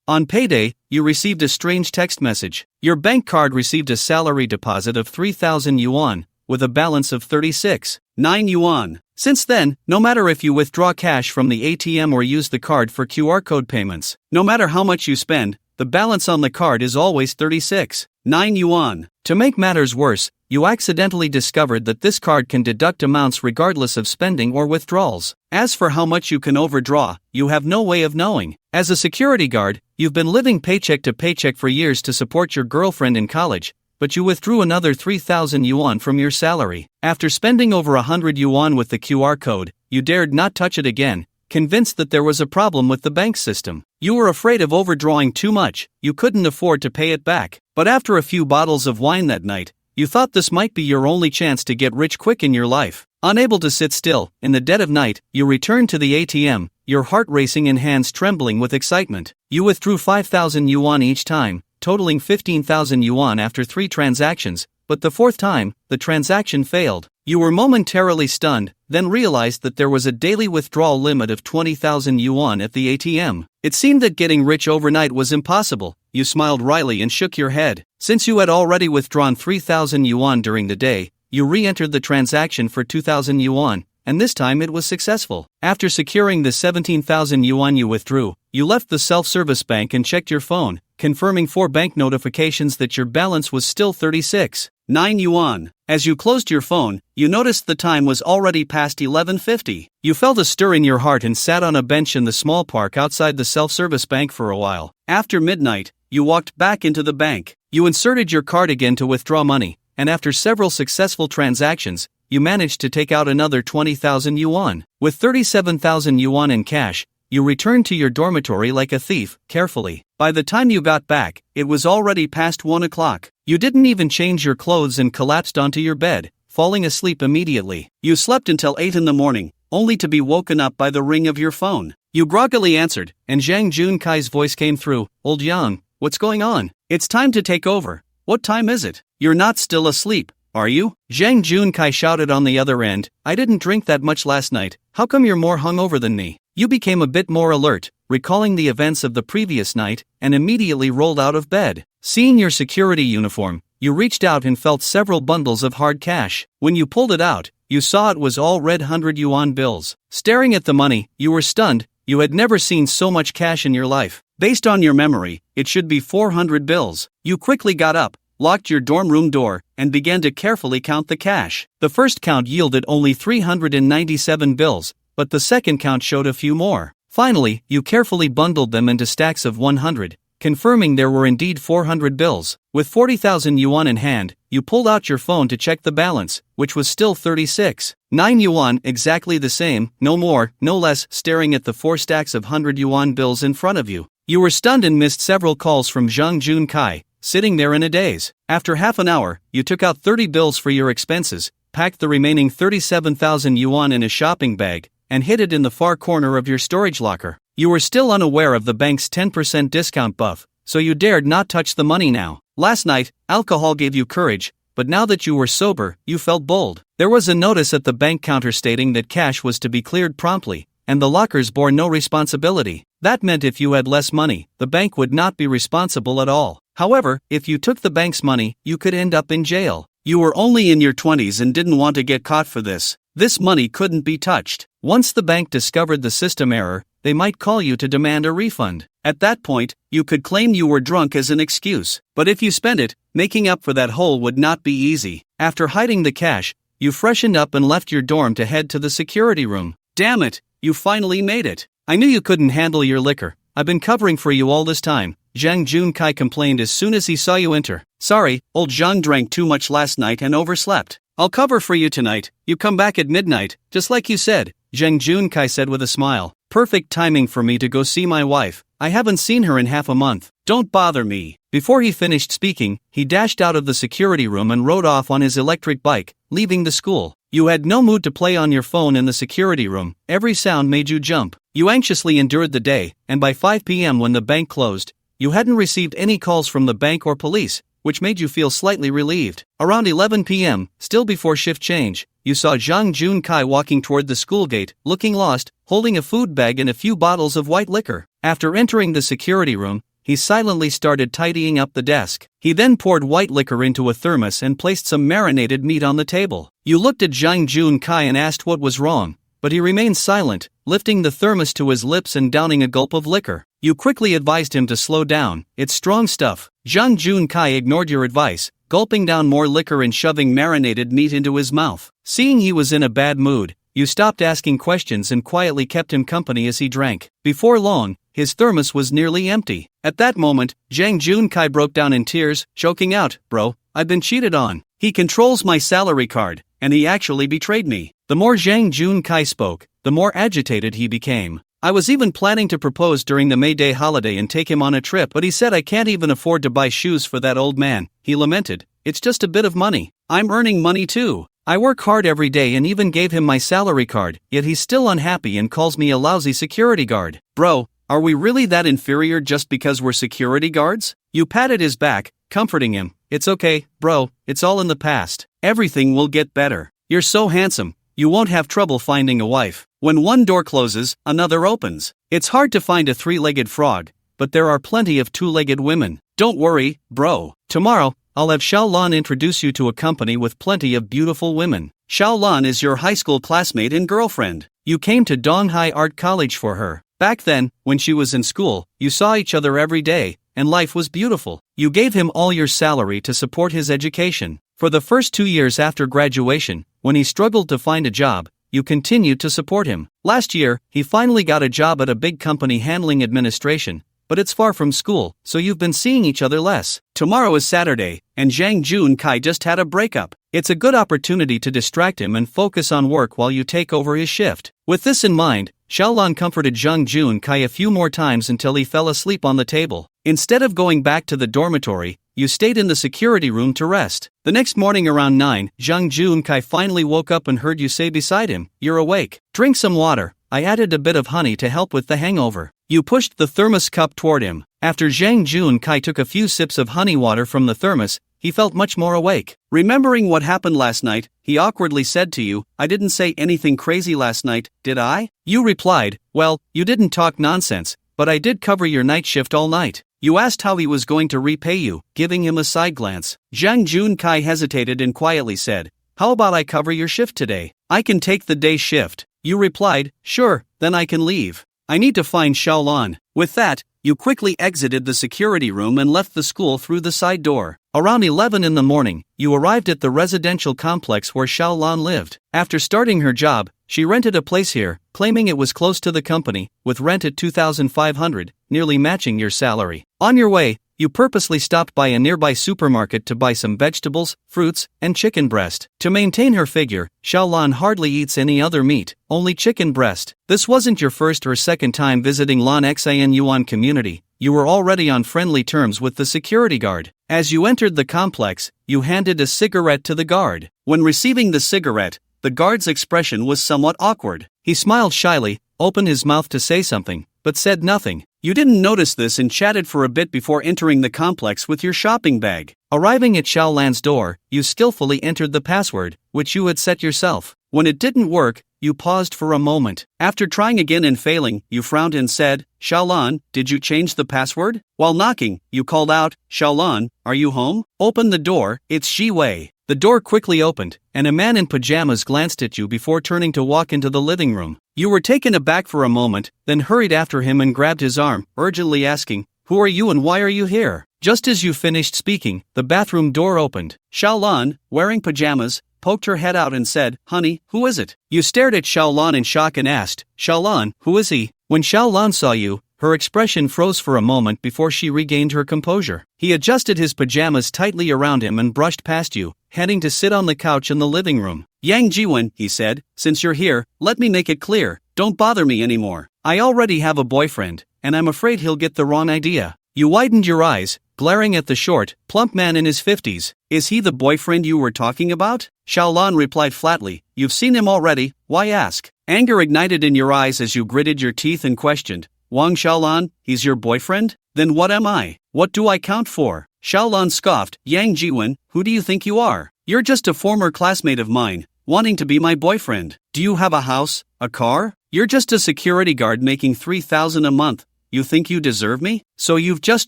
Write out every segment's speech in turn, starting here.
On payday, you received a strange text message. Your bank card received a salary deposit of 3,000 yuan, with a balance of 36.9 yuan. Since then, no matter if you withdraw cash from the ATM or use the card for QR code payments, no matter how much you spend, the balance on the card is always 36.9 yuan. To make matters worse, you accidentally discovered that this card can deduct amounts regardless of spending or withdrawals. As for how much you can overdraw, you have no way of knowing. As a security guard, you've been living paycheck to paycheck for years to support your girlfriend in college, but you withdrew another 3,000 yuan from your salary. After spending over 100 yuan with the QR code, you dared not touch it again, convinced that there was a problem with the bank system. You were afraid of overdrawing too much, you couldn't afford to pay it back. But after a few bottles of wine that night, you thought this might be your only chance to get rich quick in your life. Unable to sit still, in the dead of night, you returned to the ATM, your heart racing and hands trembling with excitement. You withdrew 5,000 yuan each time, totaling 15,000 yuan after 3 transactions, but the 4th time, the transaction failed. You were momentarily stunned, then realized that there was a daily withdrawal limit of 20,000 yuan at the ATM. It seemed that getting rich overnight was impossible. You smiled wryly and shook your head. Since you had already withdrawn 3,000 yuan during the day, you re-entered the transaction for 2,000 yuan, and this time it was successful. After securing the 17,000 yuan you withdrew, you left the self-service bank and checked your phone, confirming 4 bank notifications that your balance was still 36.9 yuan. As you closed your phone, you noticed the time was already past 11:50. You felt a stir in your heart and sat on a bench in the small park outside the self-service bank for a while. After midnight, you walked back into the bank. You inserted your card again to withdraw money, and after several successful transactions, you managed to take out another 20,000 yuan. With 37,000 yuan in cash, you returned to your dormitory like a thief, carefully. By the time you got back, it was already past 1 o'clock. You didn't even change your clothes and collapsed onto your bed, falling asleep immediately. You slept until 8 in the morning, only to be woken up by the ring of your phone. You groggily answered, and Zhang Junkai's voice came through. "Old Yang, what's going on? It's time to take over. What time is it? You're not still asleep, are you?" Zhang Junkai shouted on the other end. "I didn't drink that much last night. How come you're more hungover than me?" You became a bit more alert, recalling the events of the previous night, and immediately rolled out of bed. Seeing your security uniform, you reached out and felt several bundles of hard cash. When you pulled it out, you saw it was all red 100 yuan bills. Staring at the money, you were stunned. You had never seen so much cash in your life. Based on your memory, it should be 400 bills. You quickly got up, locked your dorm room door, and began to carefully count the cash. The first count yielded only 397 bills, but the second count showed a few more. Finally, you carefully bundled them into stacks of 100, confirming there were indeed 400 bills. With 40,000 yuan in hand, you pulled out your phone to check the balance, which was still 36.9 yuan, exactly the same, no more, no less, staring at the 4 stacks of 100 yuan bills in front of you. You were stunned and missed several calls from Zhang Junkai, sitting there in a daze. After half an hour, you took out 30 bills for your expenses, packed the remaining 37,000 yuan in a shopping bag, and hid it in the far corner of your storage locker. You were still unaware of the bank's 10% discount buff, so you dared not touch the money now. Last night, alcohol gave you courage, but now that you were sober, you felt bold. There was a notice at the bank counter stating that cash was to be cleared promptly, and the lockers bore no responsibility. That meant if you had less money, the bank would not be responsible at all. However, if you took the bank's money, you could end up in jail. You were only in your 20s and didn't want to get caught for this. This money couldn't be touched. Once the bank discovered the system error, they might call you to demand a refund. At that point, you could claim you were drunk as an excuse. But if you spent it, making up for that hole would not be easy. After hiding the cash, you freshened up and left your dorm to head to the security room. Damn it, you finally made it. I knew you couldn't handle your liquor. I've been covering for you all this time, Zhang Junkai complained as soon as he saw you enter. Sorry, old Zhang drank too much last night and overslept. I'll cover for you tonight. You come back at midnight, just like you said, Zhang Junkai said with a smile. Perfect timing for me to go see my wife. I haven't seen her in half a month. Don't bother me. Before he finished speaking, he dashed out of the security room and rode off on his electric bike, leaving the school. You had no mood to play on your phone in the security room. Every sound made you jump. You anxiously endured the day, and by 5 p.m. when the bank closed, you hadn't received any calls from the bank or police, which made you feel slightly relieved. Around 11 p.m., still before shift change, you saw Zhang Junkai walking toward the school gate, looking lost, holding a food bag and a few bottles of white liquor. After entering the security room, he silently started tidying up the desk. He then poured white liquor into a thermos and placed some marinated meat on the table. You looked at Zhang Junkai and asked what was wrong, but he remained silent, lifting the thermos to his lips and downing a gulp of liquor. You quickly advised him to slow down, it's strong stuff. Zhang Junkai ignored your advice, gulping down more liquor and shoving marinated meat into his mouth. Seeing he was in a bad mood, you stopped asking questions and quietly kept him company as he drank. Before long, his thermos was nearly empty. At that moment, Zhang Junkai broke down in tears, choking out, "Bro, I've been cheated on. He controls my salary card, and he actually betrayed me." The more Zhang Junkai spoke, the more agitated he became. "I was even planning to propose during the May Day holiday and take him on a trip, but he said I can't even afford to buy shoes for that old man," he lamented. "It's just a bit of money. I'm earning money too. I work hard every day and even gave him my salary card, yet he's still unhappy and calls me a lousy security guard. Bro, are we really that inferior just because we're security guards?" You patted his back, comforting him. "It's okay, bro, it's all in the past. Everything will get better. You're so handsome, you won't have trouble finding a wife. When one door closes, another opens. It's hard to find a three-legged frog, but there are plenty of two-legged women. Don't worry, bro. Tomorrow, I'll have Xiaolan introduce you to a company with plenty of beautiful women. Xiaolan is your high school classmate and girlfriend. You came to Donghai Art College for her. Back then, when she was in school, you saw each other every day, and life was beautiful. You gave him all your salary to support his education. For the first 2 years after graduation, when he struggled to find a job, you continued to support him. Last year, he finally got a job at a big company handling administration, but it's far from school, so you've been seeing each other less. Tomorrow is Saturday, and Zhang Junkai just had a breakup. It's a good opportunity to distract him and focus on work while you take over his shift." With this in mind, Xiaolan comforted Zhang Junkai a few more times until he fell asleep on the table. Instead of going back to the dormitory, you stayed in the security room to rest. The next morning around 9, Zhang Junkai finally woke up and heard you say beside him, "You're awake. Drink some water. I added a bit of honey to help with the hangover." You pushed the thermos cup toward him. After Zhang Junkai took a few sips of honey water from the thermos, he felt much more awake. Remembering what happened last night, he awkwardly said to you, "I didn't say anything crazy last night, did I?" You replied, "Well, you didn't talk nonsense, but I did cover your night shift all night." You asked how he was going to repay you, giving him a side glance. Zhang Junkai hesitated and quietly said, "How about I cover your shift today? I can take the day shift." You replied, "Sure, then I can leave. I need to find Xiaolan." With that, you quickly exited the security room and left the school through the side door. Around 11 in the morning, you arrived at the residential complex where Xiaolan lived. After starting her job, she rented a place here, claiming it was close to the company, with rent at 2,500, nearly matching your salary. On your way, you purposely stopped by a nearby supermarket to buy some vegetables, fruits, and chicken breast. To maintain her figure, Xiaolan hardly eats any other meat, only chicken breast. This wasn't your first or second time visiting Lan Xian Yuan community. You were already on friendly terms with the security guard. As you entered the complex, you handed a cigarette to the guard. When receiving the cigarette, the guard's expression was somewhat awkward. He smiled shyly, opened his mouth to say something, but said nothing. You didn't notice this and chatted for a bit before entering the complex with your shopping bag. Arriving at Xiaolan's door, you skillfully entered the password, which you had set yourself. When it didn't work, you paused for a moment. After trying again and failing, you frowned and said, "Xiaolan, did you change the password?" While knocking, you called out, "Xiaolan, are you home? Open the door, it's Shi Wei." The door quickly opened, and a man in pajamas glanced at you before turning to walk into the living room. You were taken aback for a moment, then hurried after him and grabbed his arm, urgently asking, "Who are you and why are you here?" Just as you finished speaking, the bathroom door opened. Xiaolan, wearing pajamas, poked her head out and said, "Honey, who is it?" You stared at Xiaolan in shock and asked, "Xiaolan, who is he?" When Xiaolan saw you, her expression froze for a moment before she regained her composure. He adjusted his pajamas tightly around him and brushed past you, heading to sit on the couch in the living room. "Yang Jiwen," he said, "since you're here, let me make it clear, don't bother me anymore. I already have a boyfriend, and I'm afraid he'll get the wrong idea." You widened your eyes, glaring at the short, plump man in his 50s. "Is he the boyfriend you were talking about?" Xiaolan replied flatly, "You've seen him already, why ask?" Anger ignited in your eyes as you gritted your teeth and questioned, "Wang Xiaolan, he's your boyfriend? Then what am I? What do I count for?" Xiaolan scoffed, "Yang Jiwen, who do you think you are? You're just a former classmate of mine, wanting to be my boyfriend. Do you have a house, a car? You're just a security guard making 3,000 a month. You think you deserve me? So you've just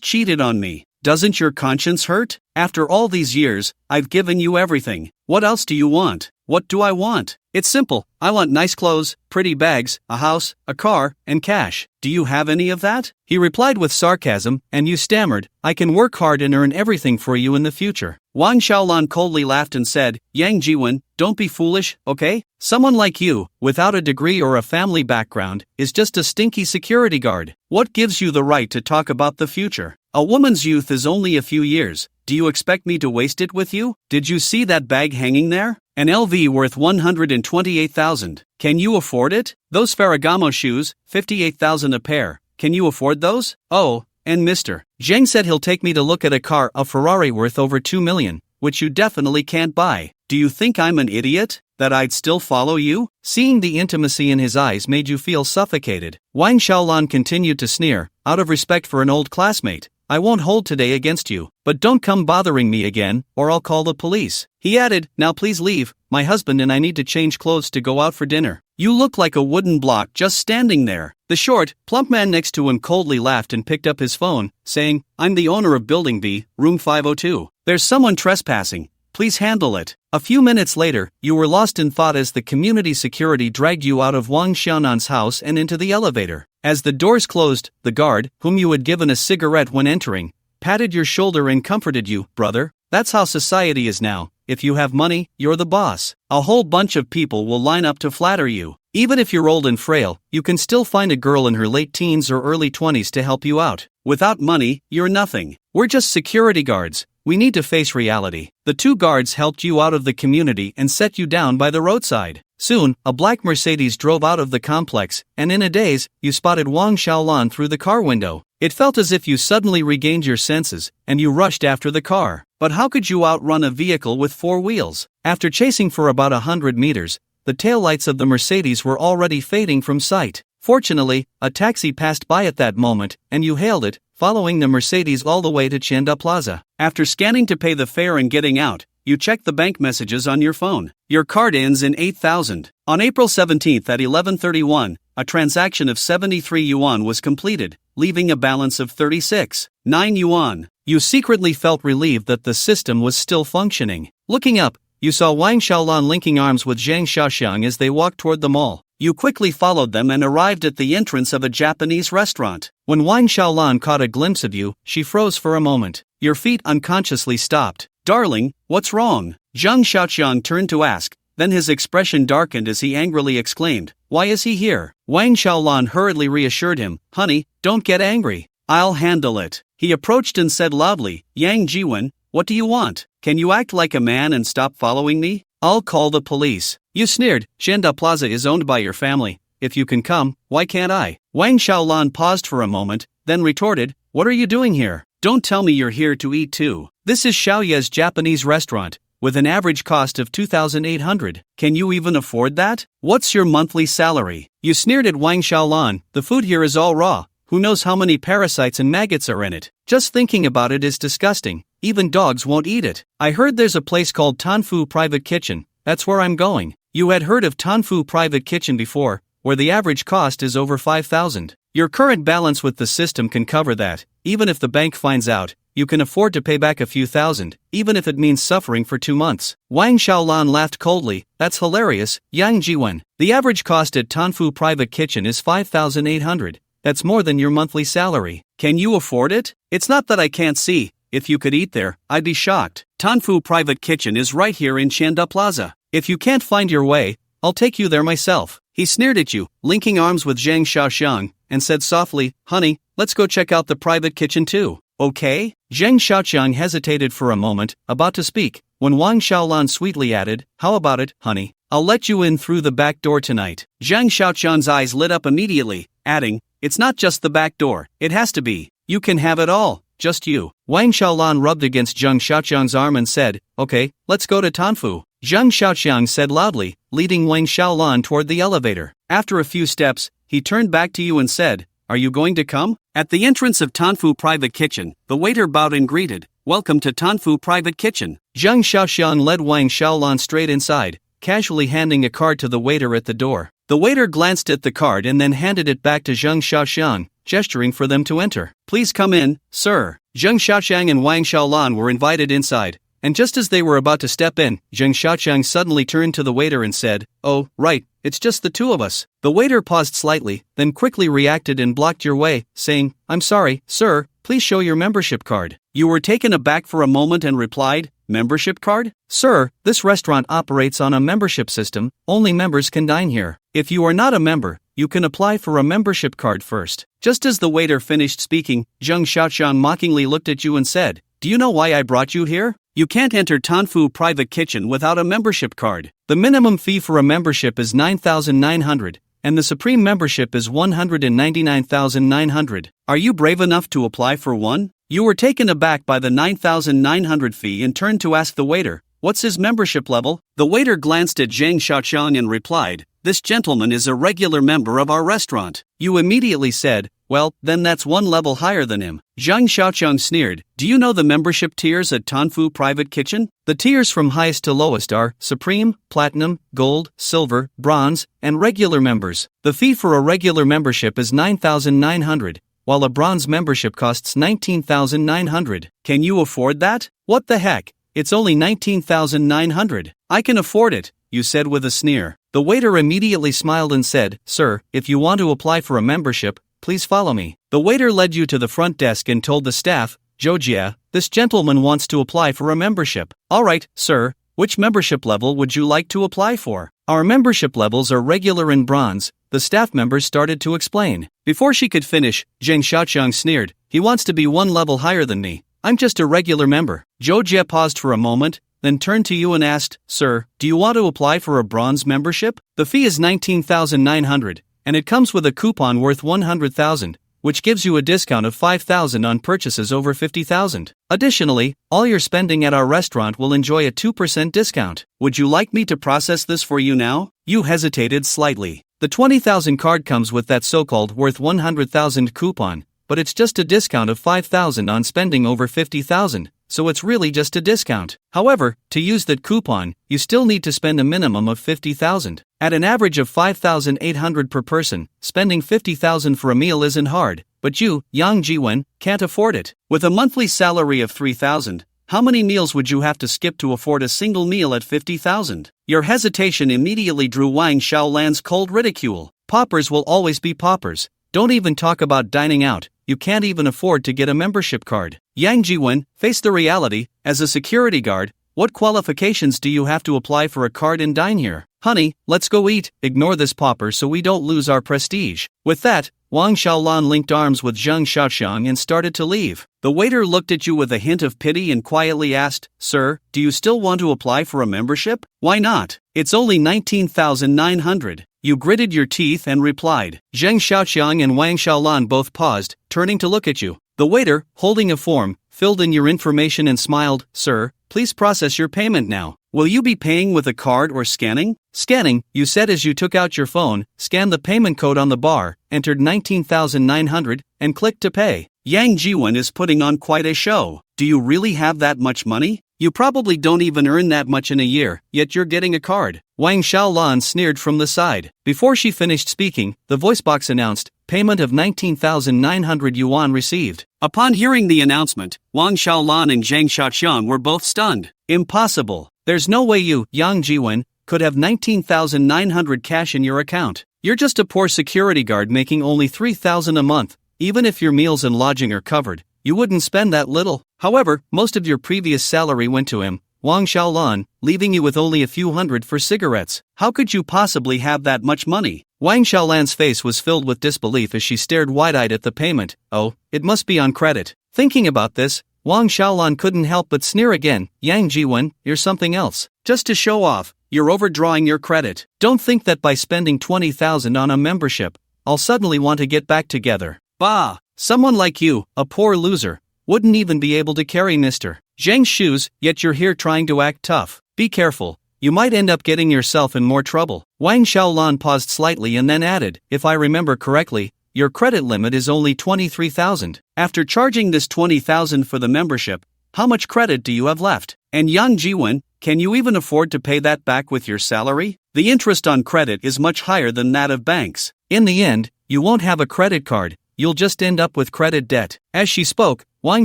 cheated on me. Doesn't your conscience hurt? After all these years, I've given you everything. What else do you want? What do I want? It's simple. I want nice clothes, pretty bags, a house, a car, and cash. Do you have any of that? He replied with sarcasm, and you stammered, I can work hard and earn everything for you in the future. Wang Xiaolan coldly laughed and said, Yang Jiwen, don't be foolish, okay? Someone like you, without a degree or a family background, is just a stinky security guard. What gives you the right to talk about the future? A woman's youth is only a few years. Do you expect me to waste it with you? Did you see that bag hanging there? An LV worth 128,000. Can you afford it? Those Ferragamo shoes, 58,000 a pair. Can you afford those? Oh, and Mr. Zheng said he'll take me to look at a car, a Ferrari worth over 2 million, which you definitely can't buy. Do you think I'm an idiot? That I'd still follow you? Seeing the intimacy in his eyes made you feel suffocated. Wang Xiaolan continued to sneer, out of respect for an old classmate. I won't hold today against you, but don't come bothering me again, or I'll call the police. He added, now please leave, my husband and I need to change clothes to go out for dinner. You look like a wooden block just standing there. The short, plump man next to him coldly laughed and picked up his phone, saying, I'm the owner of Building B, room 502. There's someone trespassing. Please handle it. A few minutes later, you were lost in thought as the community security dragged you out of Wang Xiaonan's house and into the elevator. As the doors closed, the guard, whom you had given a cigarette when entering, patted your shoulder and comforted you, brother. That's how society is now. If you have money, you're the boss. A whole bunch of people will line up to flatter you. Even if you're old and frail, you can still find a girl in her late teens or early 20s to help you out. Without money, you're nothing. We're just security guards. We need to face reality. The two guards helped you out of the community and set you down by the roadside. Soon, a black Mercedes drove out of the complex, and in a daze, you spotted Wang Xiaolan through the car window. It felt as if you suddenly regained your senses, and you rushed after the car. But how could you outrun a vehicle with 4 wheels? After chasing for about 100 meters, the taillights of the Mercedes were already fading from sight. Fortunately, a taxi passed by at that moment, and you hailed it, following the Mercedes all the way to Chanda Plaza. After scanning to pay the fare and getting out, you checked the bank messages on your phone. Your card ends in 8,000. On April 17th at 11:31, a transaction of 73 yuan was completed, leaving a balance of 36.9 yuan. You secretly felt relieved that the system was still functioning. Looking up, you saw Wang Xiaolan linking arms with Zhang Xiaoxiang as they walked toward the mall. You quickly followed them and arrived at the entrance of a Japanese restaurant. When Wang Xiaolan caught a glimpse of you, she froze for a moment. Your feet unconsciously stopped. Darling, what's wrong? Zhang Xiaoxiang turned to ask, then his expression darkened as he angrily exclaimed, why is he here? Wang Xiaolan hurriedly reassured him, honey, don't get angry. I'll handle it. He approached and said loudly, Yang Jiwen, what do you want? Can you act like a man and stop following me? I'll call the police. You sneered, Chanda Plaza is owned by your family. If you can come, why can't I? Wang Xiaolan paused for a moment, then retorted, what are you doing here? Don't tell me you're here to eat too. This is Xiaoya's Japanese restaurant, with an average cost of 2,800. Can you even afford that? What's your monthly salary? You sneered at Wang Xiaolan, the food here is all raw. Who knows how many parasites and maggots are in it? Just thinking about it is disgusting. Even dogs won't eat it. I heard there's a place called Tanfu Private Kitchen. That's where I'm going. You had heard of Tanfu Private Kitchen before, where the average cost is over 5,000. Your current balance with the system can cover that. Even if the bank finds out, you can afford to pay back a few thousand, even if it means suffering for 2 months. Wang Xiaolan laughed coldly. That's hilarious, Yang Jiwen. The average cost at Tanfu Private Kitchen is 5,800. That's more than your monthly salary. Can you afford it? It's not that I can't see. If you could eat there, I'd be shocked. Tanfu Private Kitchen is right here in Chanda Plaza. If you can't find your way, I'll take you there myself. He sneered at you, linking arms with Zhang Xiaoxiang, and said softly, honey, let's go check out the private kitchen too. Okay? Zhang Xiaoxiang hesitated for a moment, about to speak, when Wang Xiaolan sweetly added, how about it, honey? I'll let you in through the back door tonight. Zhang Xiaoxiang's eyes lit up immediately, adding, it's not just the back door, it has to be. You can have it all, just you. Wang Xiaolan rubbed against Zhang Xiaoxiang's arm and said, okay, let's go to Tanfu. Zhang Xiaoxiang said loudly, leading Wang Xiaolan toward the elevator. After a few steps, he turned back to you and said, are you going to come? At the entrance of Tanfu Private Kitchen, the waiter bowed and greeted, welcome to Tanfu Private Kitchen. Zhang Xiaoxiang led Wang Xiaolan straight inside, casually handing a card to the waiter at the door. The waiter glanced at the card and then handed it back to Zhang Xiaoxiang, gesturing for them to enter. Please come in, sir. Zheng Xiaoqiang and Wang Xiaolan were invited inside, and just as they were about to step in, Zheng Xiaoqiang suddenly turned to the waiter and said, "Oh, right, it's just the two of us." The waiter paused slightly, then quickly reacted and blocked your way, saying, "I'm sorry, sir, please show your membership card." You were taken aback for a moment and replied, "Membership card? Sir, this restaurant operates on a membership system, only members can dine here. If you are not a member, you can apply for a membership card first." Just as the waiter finished speaking, Zheng Xiaoqiang mockingly looked at you and said, "Do you know why I brought you here? You can't enter Tanfu Private Kitchen without a membership card. The minimum fee for a membership is 9,900, and the supreme membership is 199,900. Are you brave enough to apply for one?" You were taken aback by the 9,900 fee and turned to ask the waiter, "What's his membership level?" The waiter glanced at Zheng Xiaoqiang and replied, "This gentleman is a regular member of our restaurant." You immediately said, "Well, then that's one level higher than him." Zheng Xiaoqiang sneered, "Do you know the membership tiers at Tanfu Private Kitchen? The tiers from highest to lowest are Supreme, Platinum, Gold, Silver, Bronze, and regular members. The fee for a regular membership is 9,900. While a bronze membership costs 19,900. Can you afford that? What the heck? It's only 19,900. I can afford it, you said with a sneer. The waiter immediately smiled and said, "Sir, if you want to apply for a membership, please follow me." The waiter led you to the front desk and told the staff, "Zhojia, this gentleman wants to apply for a membership." "All right, sir, which membership level would you like to apply for?" "Our membership levels are regular and bronze," the staff members started to explain. Before she could finish, Zheng Xiaoqiang sneered, "He wants to be one level higher than me. I'm just a regular member." Zhou Jie paused for a moment, then turned to you and asked, "Sir, do you want to apply for a bronze membership? The fee is 19,900, and it comes with a coupon worth 100,000, which gives you a discount of 5,000 on purchases over 50,000. Additionally, all your spending at our restaurant will enjoy a 2% discount. Would you like me to process this for you now?" You hesitated slightly. The 20,000 card comes with that so-called worth 100,000 coupon, but it's just a discount of 5,000 on spending over 50,000, so it's really just a discount. However, to use that coupon, you still need to spend a minimum of 50,000. At an average of 5,800 per person, spending 50,000 for a meal isn't hard, but you, Yang Jiwen, can't afford it. With a monthly salary of 3,000, how many meals would you have to skip to afford a single meal at 50,000? Your hesitation immediately drew Wang Xiaolan's cold ridicule. Paupers will always be paupers. Don't even talk about dining out, you can't even afford to get a membership card. Yang Jiwen, face the reality. As a security guard, what qualifications do you have to apply for a card and dine here? Honey, let's go eat, ignore this pauper so we don't lose our prestige. With that, Wang Xiaolan linked arms with Zheng Xiaoqiang and started to leave. The waiter looked at you with a hint of pity and quietly asked, "Sir, do you still want to apply for a membership?" "Why not? It's only 19,900. You gritted your teeth and replied. Zheng Xiaoqiang and Wang Xiaolan both paused, turning to look at you. The waiter, holding a form, filled in your information and smiled, "Sir, please process your payment now. Will you be paying with a card or scanning?" "Scanning," you said as you took out your phone, scanned the payment code on the bar, entered 19,900, and clicked to pay. Yang Jiwen is putting on quite a show. Do you really have that much money? You probably don't even earn that much in a year, yet you're getting a card. Wang Xiaolan sneered from the side. Before she finished speaking, the voice box announced, "Payment of 19,900 yuan received." Upon hearing the announcement, Wang Xiaolan and Zheng Xiaoqiang were both stunned. Impossible. There's no way you, Yang Jiwen, could have 19,900 cash in your account. You're just a poor security guard making only 3,000 a month. Even if your meals and lodging are covered, you wouldn't spend that little. However, most of your previous salary went to him, Wang Xiaolan, leaving you with only a few hundred for cigarettes. How could you possibly have that much money? Wang Xiaolan's face was filled with disbelief as she stared wide-eyed at the payment. Oh, it must be on credit. Thinking about this, Wang Xiaolan couldn't help but sneer again. Yang Jiwen, you're something else. Just to show off, you're overdrawing your credit. Don't think that by spending 20,000 on a membership, I'll suddenly want to get back together. Bah! Someone like you, a poor loser, wouldn't even be able to carry Mr. Zheng's shoes, yet you're here trying to act tough. Be careful, you might end up getting yourself in more trouble. Wang Xiaolan paused slightly and then added, if I remember correctly, your credit limit is only 23,000. After charging this 20,000 for the membership, how much credit do you have left? And Yang Jiwen, can you even afford to pay that back with your salary? The interest on credit is much higher than that of banks. In the end, you won't have a credit card, you'll just end up with credit debt. As she spoke, Wang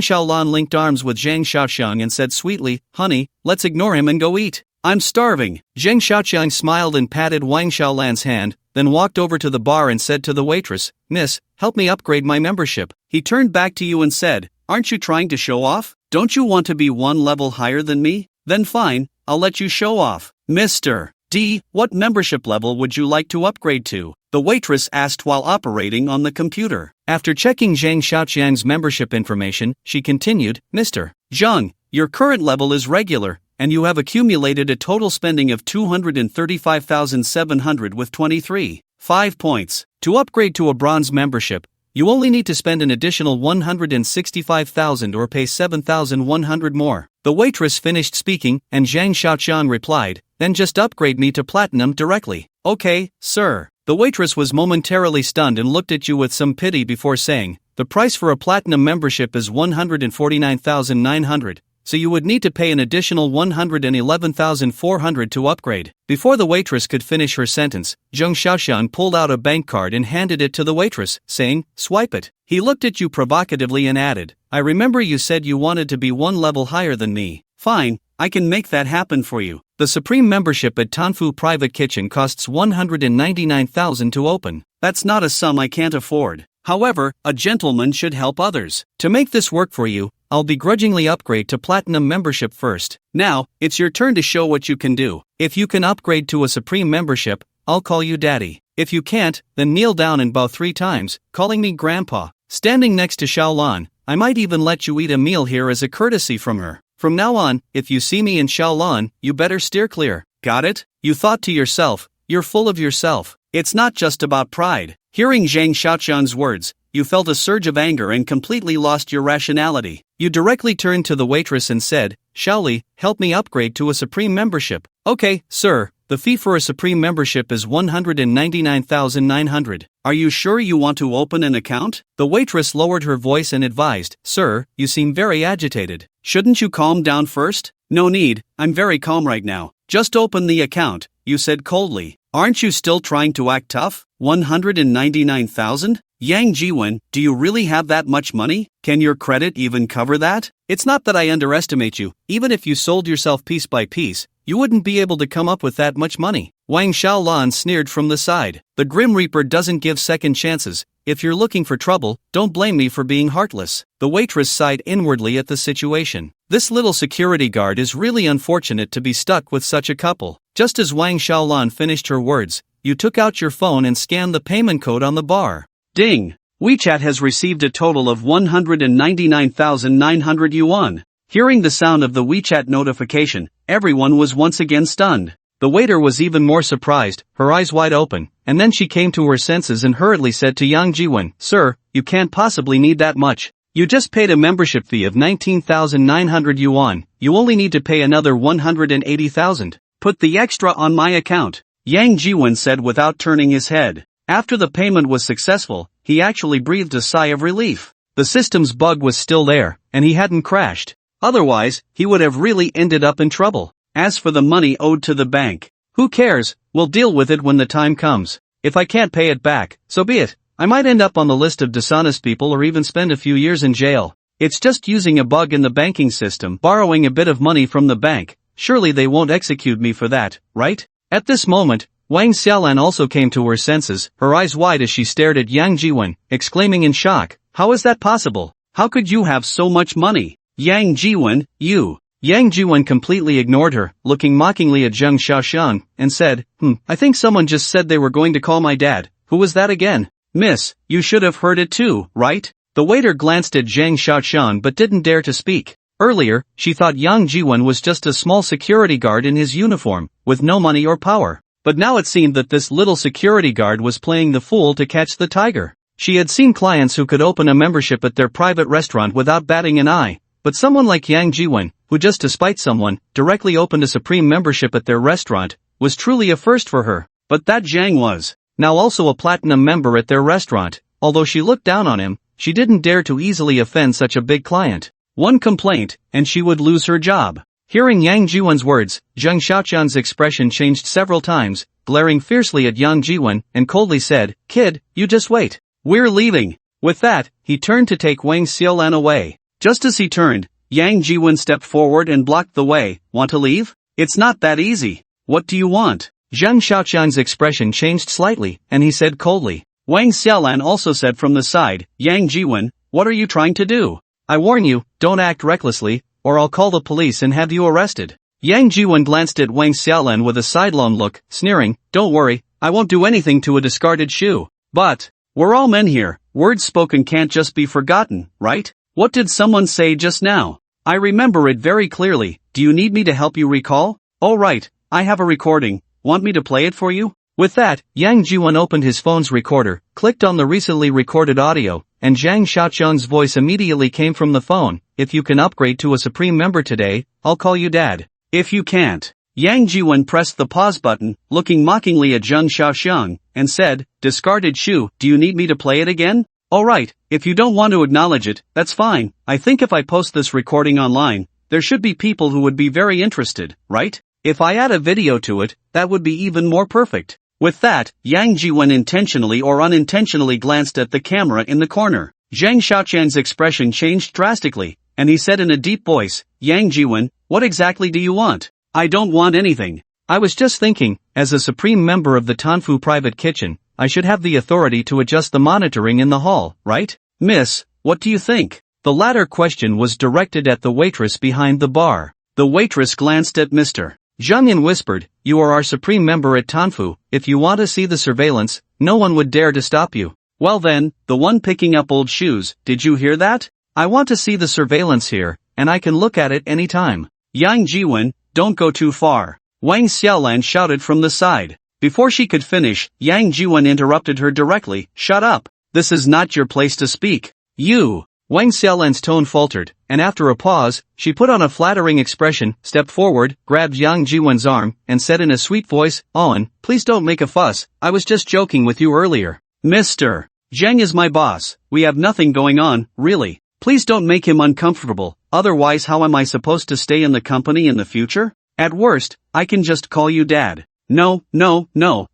Xiaolan linked arms with Zhang Xiaoxiang and said sweetly, honey, let's ignore him and go eat. I'm starving. Zhang Xiaoxiang smiled and patted Wang Xiaolan's hand, then walked over to the bar and said to the waitress, Miss, help me upgrade my membership. He turned back to you and said, aren't you trying to show off? Don't you want to be one level higher than me? Then fine, I'll let you show off. Mr. D, what membership level would you like to upgrade to? The waitress asked while operating on the computer. After checking Zhang Xiaoxiang's membership information, she continued, Mr. Zhang, your current level is regular, and you have accumulated a total spending of 235,700 with 23.5 points. To upgrade to a bronze membership, you only need to spend an additional 165,000 or pay 7,100 more. The waitress finished speaking, and Zhang Xiaoxiang replied, then just upgrade me to platinum directly. Okay, sir. The waitress was momentarily stunned and looked at you with some pity before saying, the price for a platinum membership is 149,900, so you would need to pay an additional 111,400 to upgrade. Before the waitress could finish her sentence, Zhang Xiaoxiang pulled out a bank card and handed it to the waitress, saying, swipe it. He looked at you provocatively and added, I remember you said you wanted to be one level higher than me. Fine, I can make that happen for you. The Supreme membership at Tanfu Private Kitchen costs 199,000 to open. That's not a sum I can't afford. However, a gentleman should help others. To make this work for you, I'll begrudgingly upgrade to Platinum membership first. Now, it's your turn to show what you can do. If you can upgrade to a Supreme membership, I'll call you Daddy. If you can't, then kneel down and bow 3 times, calling me Grandpa. Standing next to Xiaolan, I might even let you eat a meal here as a courtesy from her. From now on, if you see me in Xiaolan, you better steer clear. Got it? You thought to yourself, you're full of yourself. It's not just about pride. Hearing Zhang Xiaoxiang's words, you felt a surge of anger and completely lost your rationality. You directly turned to the waitress and said, Xiaoli, help me upgrade to a Supreme membership. Okay, sir, the fee for a Supreme membership is 199,900. Are you sure you want to open an account? The waitress lowered her voice and advised, Sir, you seem very agitated. Shouldn't you calm down first? No need, I'm very calm right now. Just open the account, you said coldly. Aren't you still trying to act tough? 199,000? Yang Jiwen, do you really have that much money? Can your credit even cover that? It's not that I underestimate you. Even if you sold yourself piece by piece, you wouldn't be able to come up with that much money. Wang Xiaolan sneered from the side. The Grim Reaper doesn't give second chances. If you're looking for trouble, don't blame me for being heartless. The waitress sighed inwardly at the situation. This little security guard is really unfortunate to be stuck with such a couple. Just as Wang Xiaolan finished her words, you took out your phone and scanned the payment code on the bar. Ding! WeChat has received a total of 199,900 yuan. Hearing the sound of the WeChat notification, everyone was once again stunned. The waiter was even more surprised, her eyes wide open, and then she came to her senses and hurriedly said to Yang Jiwen, Sir, you can't possibly need that much. You just paid a membership fee of 19,900 yuan, you only need to pay another 180,000. Put the extra on my account, Yang Jiwen said without turning his head. After the payment was successful, he actually breathed a sigh of relief. The system's bug was still there, and he hadn't crashed. Otherwise, he would have really ended up in trouble. As for the money owed to the bank, who cares? We'll deal with it when the time comes. If I can't pay it back, so be it. I might end up on the list of dishonest people or even spend a few years in jail. It's just using a bug in the banking system, borrowing a bit of money from the bank. Surely they won't execute me for that, right? At this moment, Wang Xiaolan also came to her senses, her eyes wide as she stared at Yang Jiwen, exclaiming in shock, How is that possible? How could you have so much money? Yang Jiwen, you. Yang Jiwen completely ignored her, looking mockingly at Zhang Xiaoxiang, and said, I think someone just said they were going to call my dad. Who was that again? Miss, you should have heard it too, right? The waiter glanced at Zhang Xiaoxiang but didn't dare to speak. Earlier, she thought Yang Jiwen was just a small security guard in his uniform, with no money or power. But now it seemed that this little security guard was playing the fool to catch the tiger. She had seen clients who could open a membership at their private restaurant without batting an eye, but someone like Yang Jiwen, who just to spite someone, directly opened a Supreme membership at their restaurant, was truly a first for her. But that Zhang was now also a Platinum member at their restaurant. Although she looked down on him, she didn't dare to easily offend such a big client. One complaint, and she would lose her job. Hearing Yang Jiwen's words, Zhang Xiaoqian's expression changed several times, glaring fiercely at Yang Jiwen, and coldly said, Kid, you just wait. We're leaving. With that, he turned to take Wang Xiaolan away. Just as he turned, Yang Jiwen stepped forward and blocked the way. Want to leave? It's not that easy. What do you want? Zhang Xiaoqiang's expression changed slightly, and he said coldly. Wang Xiaolan also said from the side, Yang Jiwen, what are you trying to do? I warn you, don't act recklessly, or I'll call the police and have you arrested. Yang Jiwen glanced at Wang Xiaolan with a sidelong look, sneering, don't worry, I won't do anything to a discarded shoe. But, we're all men here, words spoken can't just be forgotten, right? What did someone say just now? I remember it very clearly. Do you need me to help you recall? Oh right, I have a recording, want me to play it for you? With that, Yang Jiwen opened his phone's recorder, clicked on the recently recorded audio, and Zhang Xiaoqiang's voice immediately came from the phone. If you can upgrade to a Supreme member today, I'll call you Dad. If you can't. Yang Jiwen pressed the pause button, looking mockingly at Zhang Xiaoqiang, and said, discarded shoe, do you need me to play it again? Alright, if you don't want to acknowledge it, that's fine. I think if I post this recording online, there should be people who would be very interested, right? If I add a video to it, that would be even more perfect. With that, Yang Jiwen intentionally or unintentionally glanced at the camera in the corner. Zhang Xiaoqiang's expression changed drastically, and he said in a deep voice, Yang Jiwen, what exactly do you want? I don't want anything. I was just thinking, as a supreme member of the Tanfu private kitchen, I should have the authority to adjust the monitoring in the hall, right? Miss, what do you think? The latter question was directed at the waitress behind the bar. The waitress glanced at Mr. Zhang and whispered, you are our supreme member at Tanfu, if you want to see the surveillance, no one would dare to stop you. Well then, the one picking up old shoes, did you hear that? I want to see the surveillance here, and I can look at it any time. Yang Jiwen, don't go too far. Wang Xiaolan shouted from the side. Before she could finish, Yang Jiwen interrupted her directly, shut up. This is not your place to speak. You. Wang Xiaolan's tone faltered, and after a pause, she put on a flattering expression, stepped forward, grabbed Yang Jiwen's arm, and said in a sweet voice, Owen, please don't make a fuss, I was just joking with you earlier. Mr. Zhang is my boss, we have nothing going on, really. Please don't make him uncomfortable, otherwise how am I supposed to stay in the company in the future? At worst, I can just call you Dad. No,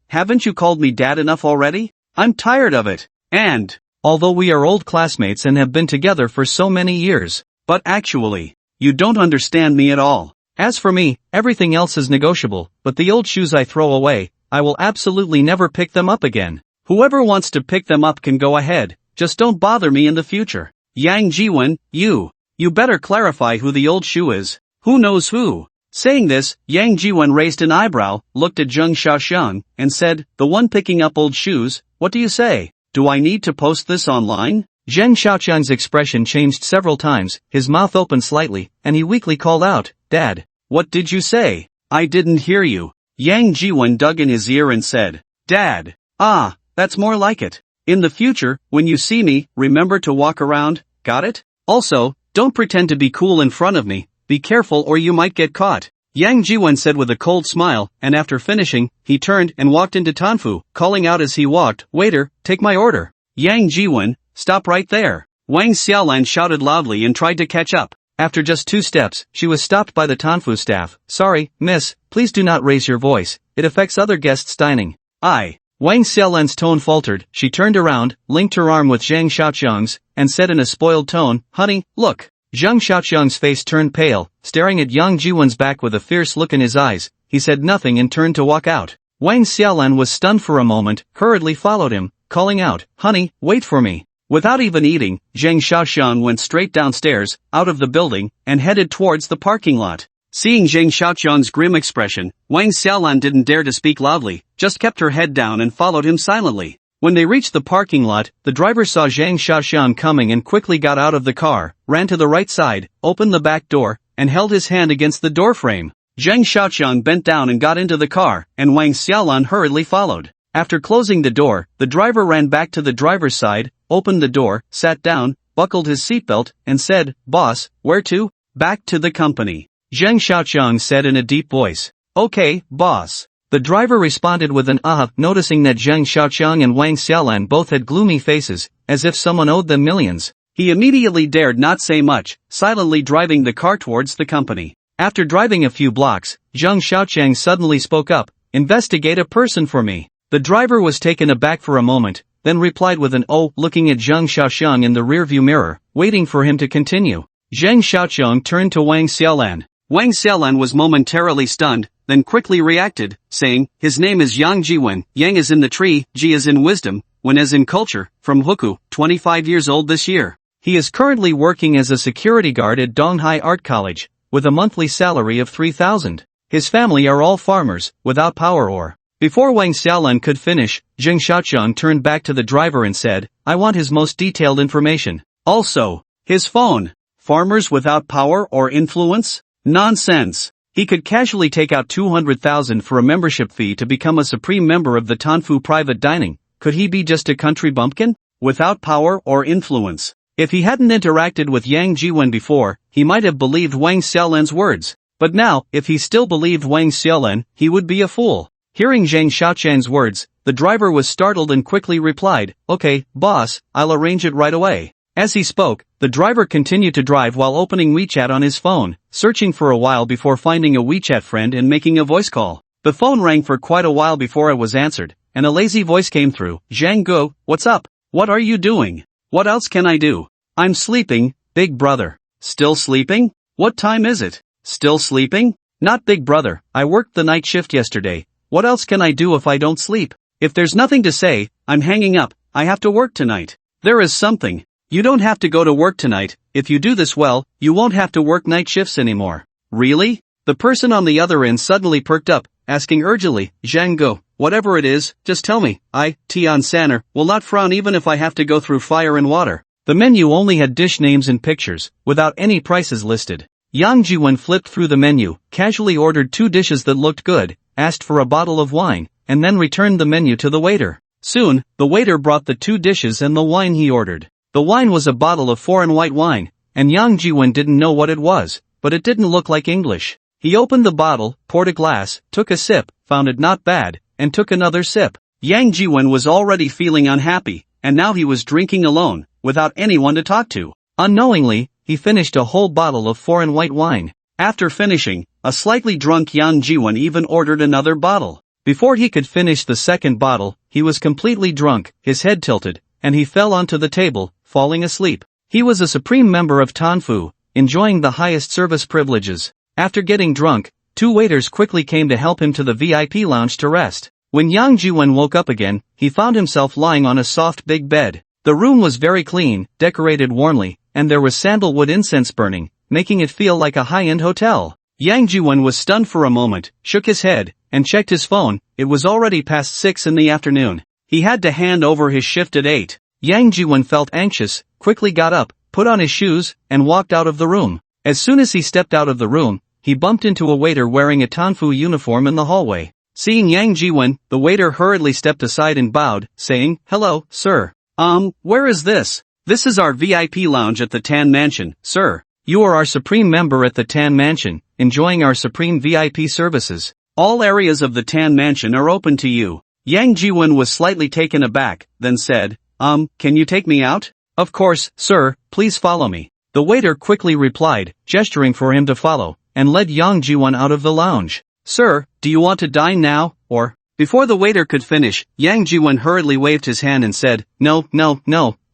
haven't you called me Dad enough already? I'm tired of it. And, although we are old classmates and have been together for so many years, but actually, you don't understand me at all. As for me, everything else is negotiable, but the old shoes I throw away, I will absolutely never pick them up again. Whoever wants to pick them up can go ahead, just don't bother me in the future. Yang Jiwen, you better clarify who the old shoe is. Who knows who? Saying this, Yang Jiwen raised an eyebrow, looked at Zhang Xiaoqiang, and said, the one picking up old shoes, what do you say? Do I need to post this online? Zhang Xiaoqiang's expression changed several times, his mouth opened slightly, and he weakly called out, Dad. What did you say? I didn't hear you. Yang Jiwen dug in his ear and said, Dad. Ah, that's more like it. In the future, when you see me, remember to walk around, got it? Also, don't pretend to be cool in front of me, be careful or you might get caught. Yang Jiwen said with a cold smile, and after finishing, he turned and walked into Tanfu, calling out as he walked, waiter, take my order. Yang Jiwen, stop right there. Wang Xiaolan shouted loudly and tried to catch up. After just 2 steps, she was stopped by the Tanfu staff. Sorry, miss, please do not raise your voice, it affects other guests dining. Wang Xiaolan's tone faltered, she turned around, linked her arm with Zhang Xiaoqiang's, and said in a spoiled tone, honey, look. Zhang Xiaoqiang's face turned pale, staring at Yang Jiwen's back with a fierce look in his eyes. He said nothing and turned to walk out. Wang Xiaolan was stunned for a moment, hurriedly followed him, calling out, honey, wait for me. Without even eating, Zhang Xiaoqiang went straight downstairs, out of the building, and headed towards the parking lot. Seeing Zhang Xiaoqiang's grim expression, Wang Xiaolan didn't dare to speak loudly, just kept her head down and followed him silently. When they reached the parking lot, the driver saw Zhang Xiaoqiang coming and quickly got out of the car, ran to the right side, opened the back door, and held his hand against the doorframe. Zhang Xiaoqiang bent down and got into the car, and Wang Xiaolan hurriedly followed. After closing the door, the driver ran back to the driver's side, opened the door, sat down, buckled his seatbelt, and said, Boss, where to? Back to the company. Zhang Xiaoqiang said in a deep voice. Okay, boss. The driver responded with an noticing that Zhang Xiaoqiang and Wang Xiaolan both had gloomy faces, as if someone owed them millions. He immediately dared not say much, silently driving the car towards the company. After driving a few blocks, Zhang Xiaoqiang suddenly spoke up, investigate a person for me. The driver was taken aback for a moment, then replied with an "oh," looking at Zheng Xiaoxiang in the rearview mirror, waiting for him to continue. Zheng Xiaoxiang turned to Wang Xiaolan. Wang Xiaolan was momentarily stunned, then quickly reacted, saying, "His name is Yang Jiwen, Yang is in the tree, Ji is in wisdom, Wen is in culture, from Huku, 25 years old this year. He is currently working as a security guard at Donghai Art College, with a monthly salary of 3,000. His family are all farmers, without power or." Before Wang Xiaolan could finish, Zheng Xiaoqiang turned back to the driver and said, "I want his most detailed information. Also, his phone. Farmers without power or influence? Nonsense. He could casually take out 200,000 for a membership fee to become a supreme member of the Tanfu private dining. Could he be just a country bumpkin? Without power or influence?" If he hadn't interacted with Yang Jiwen before, he might have believed Wang Xiaolan's words. But now, if he still believed Wang Xiaolan, he would be a fool. Hearing Zheng Xiaoqiang's words, the driver was startled and quickly replied, "Okay, boss, I'll arrange it right away." As he spoke, the driver continued to drive while opening WeChat on his phone, searching for a while before finding a WeChat friend and making a voice call. The phone rang for quite a while before it was answered, and a lazy voice came through. "Zhang Guo, what's up? What are you doing? What else can I do?" "I'm sleeping, big brother." "Still sleeping? What time is it?" "Still sleeping?" "Not big brother, I worked the night shift yesterday. What else can I do if I don't sleep? If there's nothing to say, I'm hanging up, I have to work tonight." "There is something. You don't have to go to work tonight. If you do this well, you won't have to work night shifts anymore." "Really?" The person on the other end suddenly perked up, asking urgently, "Zhang Guo, whatever it is, just tell me. I, Tian Sanner, will not frown even if I have to go through fire and water." The menu only had dish names and pictures, without any prices listed. Yang Jiwen flipped through the menu, casually ordered 2 dishes that looked good, asked for a bottle of wine, and then returned the menu to the waiter. Soon, the waiter brought the 2 dishes and the wine he ordered. The wine was a bottle of foreign white wine, and Yang Jiwen didn't know what it was, but it didn't look like English. He opened the bottle, poured a glass, took a sip, found it not bad, and took another sip. Yang Jiwen was already feeling unhappy, and now he was drinking alone, without anyone to talk to. Unknowingly, he finished a whole bottle of foreign white wine. After finishing, a slightly drunk Yang Jiwen even ordered another bottle. Before he could finish the second bottle, he was completely drunk, his head tilted, and he fell onto the table, falling asleep. He was a supreme member of Tanfu, enjoying the highest service privileges. After getting drunk, 2 waiters quickly came to help him to the VIP lounge to rest. When Yang Jiwen woke up again, he found himself lying on a soft big bed. The room was very clean, decorated warmly, and there was sandalwood incense burning, making it feel like a high-end hotel. Yang Jiwen was stunned for a moment, shook his head, and checked his phone. It was already past 6 in the afternoon. He had to hand over his shift at 8. Yang Jiwen felt anxious, quickly got up, put on his shoes, and walked out of the room. As soon as he stepped out of the room, he bumped into a waiter wearing a Tanfu uniform in the hallway. Seeing Yang Jiwen, the waiter hurriedly stepped aside and bowed, saying, "Hello, sir. Where is this?" "This is our VIP lounge at the Tan Mansion, sir. You are our supreme member at the Tan Mansion, enjoying our supreme VIP services. All areas of the Tan Mansion are open to you." Yang Jiwen was slightly taken aback, then said, "Can you take me out?" "Of course, sir, please follow me." The waiter quickly replied, gesturing for him to follow, and led Yang Jiwen out of the lounge. "Sir, do you want to dine now, or?" Before the waiter could finish, Yang Jiwen hurriedly waved his hand and said, No,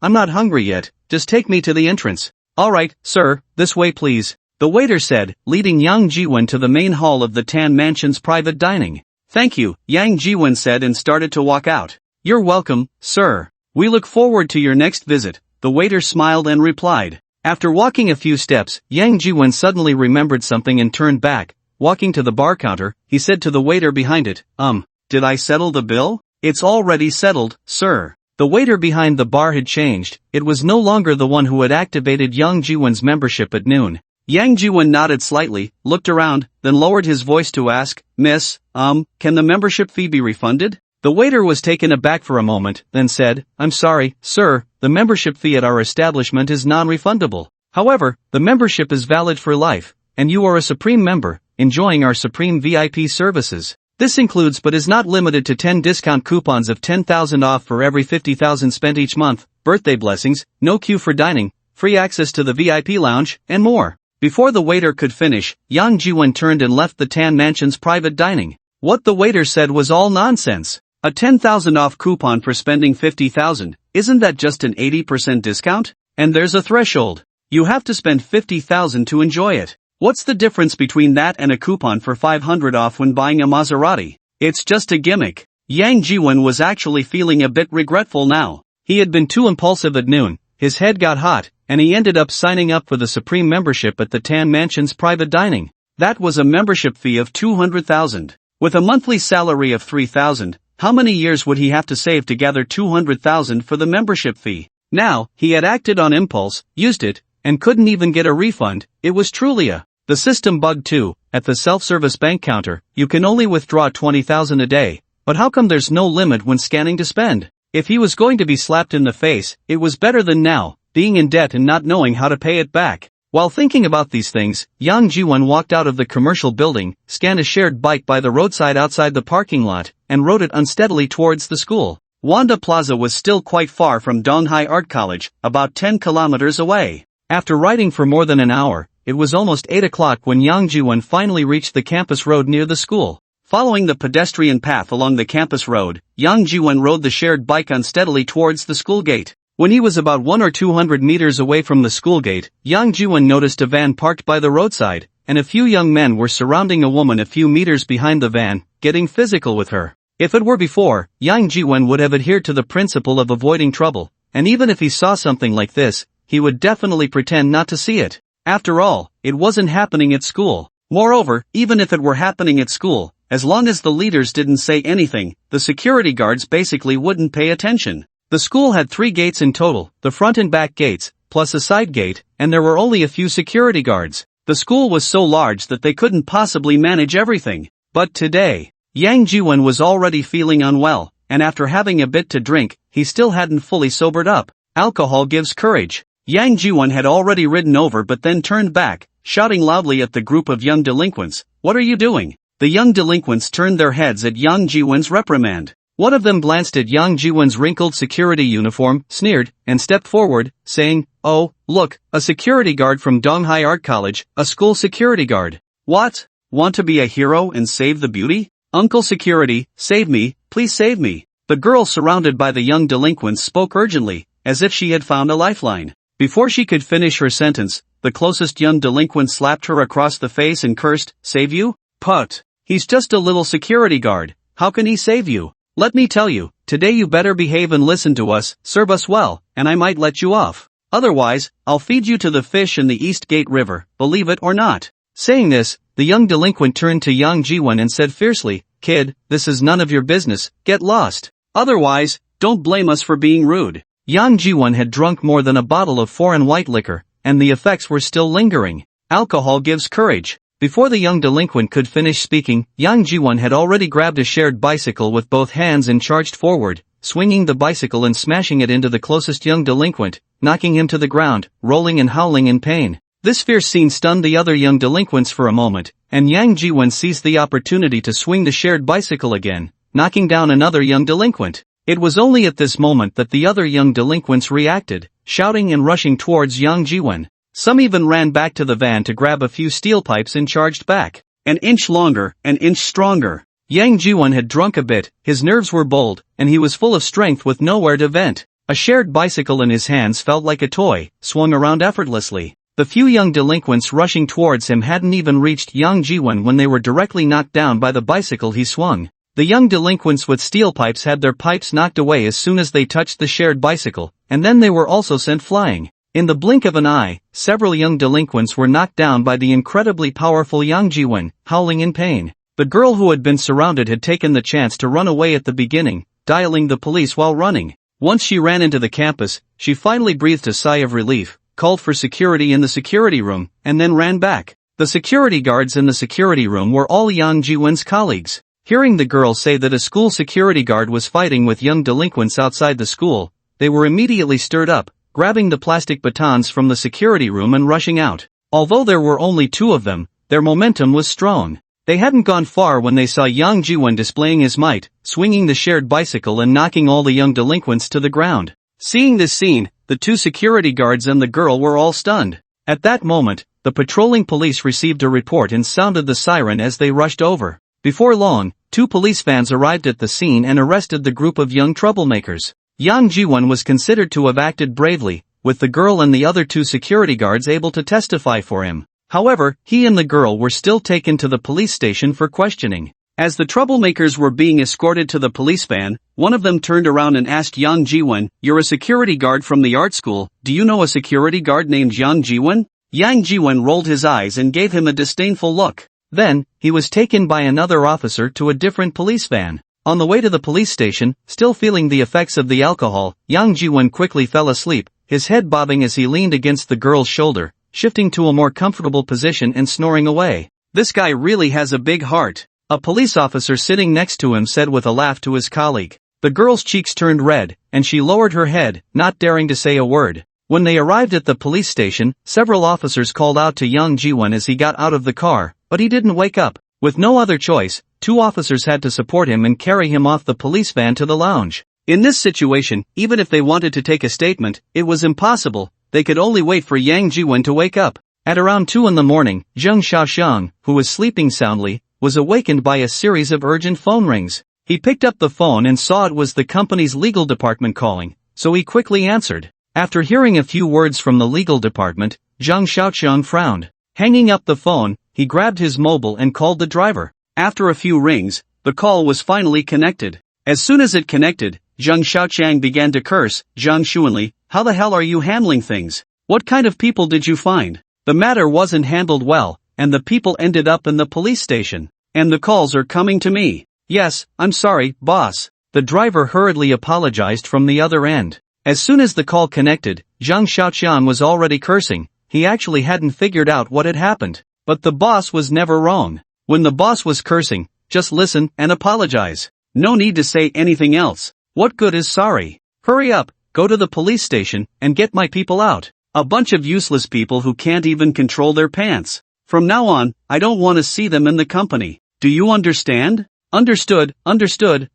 I'm not hungry yet, just take me to the entrance." "Alright, sir, this way please," the waiter said, leading Yang Jiwen to the main hall of the Tan Mansion's private dining. "Thank you," Yang Jiwen said and started to walk out. "You're welcome, sir. We look forward to your next visit," the waiter smiled and replied. After walking a few steps, Yang Jiwen suddenly remembered something and turned back. Walking to the bar counter, he said to the waiter behind it, "Did I settle the bill?" "It's already settled, sir." The waiter behind the bar had changed. It was no longer the one who had activated Yang Jiwen's membership at noon. Yang Jiwen nodded slightly, looked around, then lowered his voice to ask, "Miss, can the membership fee be refunded?" The waiter was taken aback for a moment, then said, "I'm sorry, sir, the membership fee at our establishment is non-refundable. However, the membership is valid for life, and you are a supreme member, enjoying our supreme VIP services. This includes but is not limited to 10 discount coupons of 10,000 off for every 50,000 spent each month, birthday blessings, no queue for dining, free access to the VIP lounge, and more." Before the waiter could finish, Yang Jiwen turned and left the Tan Mansion's private dining. What the waiter said was all nonsense. A 10,000 off coupon for spending 50,000, isn't that just an 80% discount? And there's a threshold. You have to spend 50,000 to enjoy it. What's the difference between that and a coupon for 500 off when buying a Maserati? It's just a gimmick. Yang Jiwon was actually feeling a bit regretful now. He had been too impulsive at noon, his head got hot, and he ended up signing up for the Supreme membership at the Tan Mansion's private dining. That was a membership fee of 200,000. With a monthly salary of 3,000, how many years would he have to save to gather 200,000 for the membership fee? Now, he had acted on impulse, used it, and couldn't even get a refund. It was truly the system bug too. At the self-service bank counter, you can only withdraw 20,000 a day, but how come there's no limit when scanning to spend? If he was going to be slapped in the face, it was better than now, being in debt and not knowing how to pay it back. While thinking about these things, Yang Jiwon walked out of the commercial building, scanned a shared bike by the roadside outside the parking lot, and rode it unsteadily towards the school. Wanda Plaza was still quite far from Donghai Art College, about 10 kilometers away. After riding for more than an hour, it was almost 8 o'clock when Yang Jiwon finally reached the campus road near the school. Following the pedestrian path along the campus road, Yang Jiwon rode the shared bike unsteadily towards the school gate. When he was about 100 or 200 meters away from the school gate, Yang Jiwon noticed a van parked by the roadside, and a few young men were surrounding a woman a few meters behind the van, getting physical with her. If it were before, Yang Jiwon would have adhered to the principle of avoiding trouble, and even if he saw something like this, he would definitely pretend not to see it. After all, it wasn't happening at school. Moreover, even if it were happening at school, as long as the leaders didn't say anything, the security guards basically wouldn't pay attention. The school had 3 gates in total, the front and back gates, plus a side gate, and there were only a few security guards. The school was so large that they couldn't possibly manage everything. But today, Yang Jiwon was already feeling unwell, and after having a bit to drink, he still hadn't fully sobered up. Alcohol gives courage. Yang Jiwon had already ridden over but then turned back, shouting loudly at the group of young delinquents, "What are you doing?" The young delinquents turned their heads at Yang Jiwon's reprimand. One of them glanced at Yang Jiwon's wrinkled security uniform, sneered, and stepped forward, saying, "Oh, look, a security guard from Donghai Art College, a school security guard. What? Want to be a hero and save the beauty? Uncle Security, save me, please save me." The girl surrounded by the young delinquents spoke urgently, as if she had found a lifeline. Before she could finish her sentence, the closest young delinquent slapped her across the face and cursed, "Save you? Put. He's just a little security guard, how can he save you? Let me tell you, today you better behave and listen to us, serve us well, and I might let you off. Otherwise, I'll feed you to the fish in the East Gate River, believe it or not." Saying this, the young delinquent turned to Yang Jiwon and said fiercely, "Kid, this is none of your business, get lost. Otherwise, don't blame us for being rude." Yang Jiwon had drunk more than a bottle of foreign white liquor, and the effects were still lingering. Alcohol gives courage. Before the young delinquent could finish speaking, Yang Jiwon had already grabbed a shared bicycle with both hands and charged forward, swinging the bicycle and smashing it into the closest young delinquent, knocking him to the ground, rolling and howling in pain. This fierce scene stunned the other young delinquents for a moment, and Yang Jiwon seized the opportunity to swing the shared bicycle again, knocking down another young delinquent. It was only at this moment that the other young delinquents reacted, shouting and rushing towards Yang Jiwon. Some even ran back to the van to grab a few steel pipes and charged back. An inch longer, an inch stronger. Yang Jiwon had drunk a bit, his nerves were bold, and he was full of strength with nowhere to vent. A shared bicycle in his hands felt like a toy, swung around effortlessly. The few young delinquents rushing towards him hadn't even reached Yang Jiwon when they were directly knocked down by the bicycle he swung. The young delinquents with steel pipes had their pipes knocked away as soon as they touched the shared bicycle, and then they were also sent flying. In the blink of an eye, several young delinquents were knocked down by the incredibly powerful Yang Jiwon, howling in pain. The girl who had been surrounded had taken the chance to run away at the beginning, dialing the police while running. Once she ran into the campus, she finally breathed a sigh of relief, called for security in the security room, and then ran back. The security guards in the security room were all Yang Jiwon's colleagues. Hearing the girl say that a school security guard was fighting with young delinquents outside the school, they were immediately stirred up, grabbing the plastic batons from the security room and rushing out. Although there were only 2 of them, their momentum was strong. They hadn't gone far when they saw Yang Jiwon displaying his might, swinging the shared bicycle and knocking all the young delinquents to the ground. Seeing this scene, the 2 security guards and the girl were all stunned. At that moment, the patrolling police received a report and sounded the siren as they rushed over. Before long, two police vans arrived at the scene and arrested the group of young troublemakers. Yang Jiwon was considered to have acted bravely, with the girl and the other two security guards able to testify for him. However, he and the girl were still taken to the police station for questioning. As the troublemakers were being escorted to the police van, one of them turned around and asked Yang Jiwon, "You're a security guard from the art school, do you know a security guard named Yang Jiwon?" Yang Jiwon rolled his eyes and gave him a disdainful look. Then, he was taken by another officer to a different police van. On the way to the police station, still feeling the effects of the alcohol, Yang Jiwon quickly fell asleep, his head bobbing as he leaned against the girl's shoulder, shifting to a more comfortable position and snoring away. "This guy really has a big heart," a police officer sitting next to him said with a laugh to his colleague. The girl's cheeks turned red, and she lowered her head, not daring to say a word. When they arrived at the police station, several officers called out to Yang Jiwon as he got out of the car, but he didn't wake up. With no other choice, two officers had to support him and carry him off the police van to the lounge. In this situation, even if they wanted to take a statement, it was impossible. They could only wait for Yang Jiwon to wake up. At around 2 in the morning, Zheng Xiaoxiang, who was sleeping soundly, was awakened by a series of urgent phone rings. He picked up the phone and saw it was the company's legal department calling, so he quickly answered. After hearing a few words from the legal department, Zheng Xiaoxiang frowned. Hanging up the phone, he grabbed his mobile and called the driver. After a few rings, the call was finally connected. As soon as it connected, Zheng Xiaoqiang began to curse. "Zhang Xuanli, how the hell are you handling things? What kind of people did you find? The matter wasn't handled well, and the people ended up in the police station. And the calls are coming to me." "Yes, I'm sorry, boss." The driver hurriedly apologized from the other end. As soon as the call connected, Zhang Xiaoqiang was already cursing. He actually hadn't figured out what had happened. But the boss was never wrong. When the boss was cursing, just listen and apologize. No need to say anything else. What good is sorry? Hurry up, go to the police station, and get my people out. A bunch of useless people who can't even control their pants. From now on, I don't want to see them in the company. Do you understand? Understood,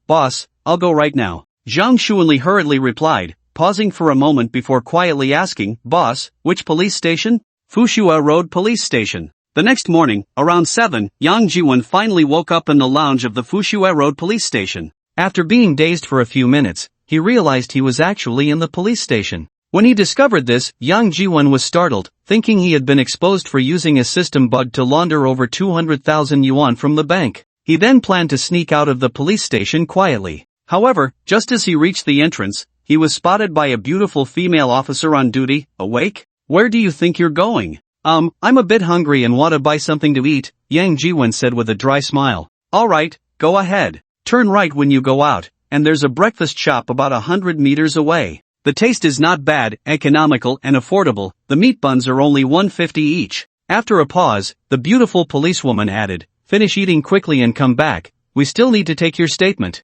boss, I'll go right now. Zhang Xuanli hurriedly replied, pausing for a moment before quietly asking, "Boss, which police station?" "Fushua Road Police Station." The next morning, around 7, Yang Jiwon finally woke up in the lounge of the Fushua Road Police Station. After being dazed for a few minutes, he realized he was actually in the police station. When he discovered this, Yang Jiwon was startled, thinking he had been exposed for using a system bug to launder over 200,000 yuan from the bank. He then planned to sneak out of the police station quietly. However, just as he reached the entrance, he was spotted by a beautiful female officer on duty. "Awake? Where do you think you're going?" I'm a bit hungry and want to buy something to eat," Yang Jiwon said with a dry smile. "Alright, go ahead. Turn right when you go out, and there's a breakfast shop about 100 meters away. The taste is not bad, economical and affordable. The meat buns are only 150 each." After a pause, the beautiful policewoman added, "Finish eating quickly and come back. We still need to take your statement."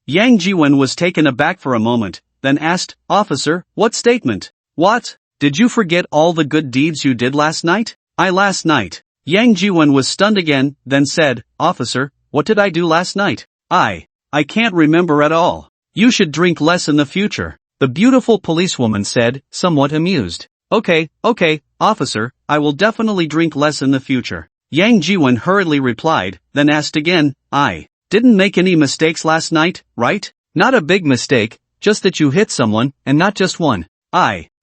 Yang Jiwon was taken aback for a moment, then asked, "Officer, what statement? What? Did you forget all the good deeds you did last night?" Last night." Yang Jiwon was stunned again, then said, "Officer, what did I do last night? I can't remember at all." "You should drink less in the future," the beautiful policewoman said, somewhat amused. Okay, officer, I will definitely drink less in the future." Yang Jiwon hurriedly replied, then asked again, "I didn't make any mistakes last night, right?" "Not a big mistake, just that you hit someone, and not just one."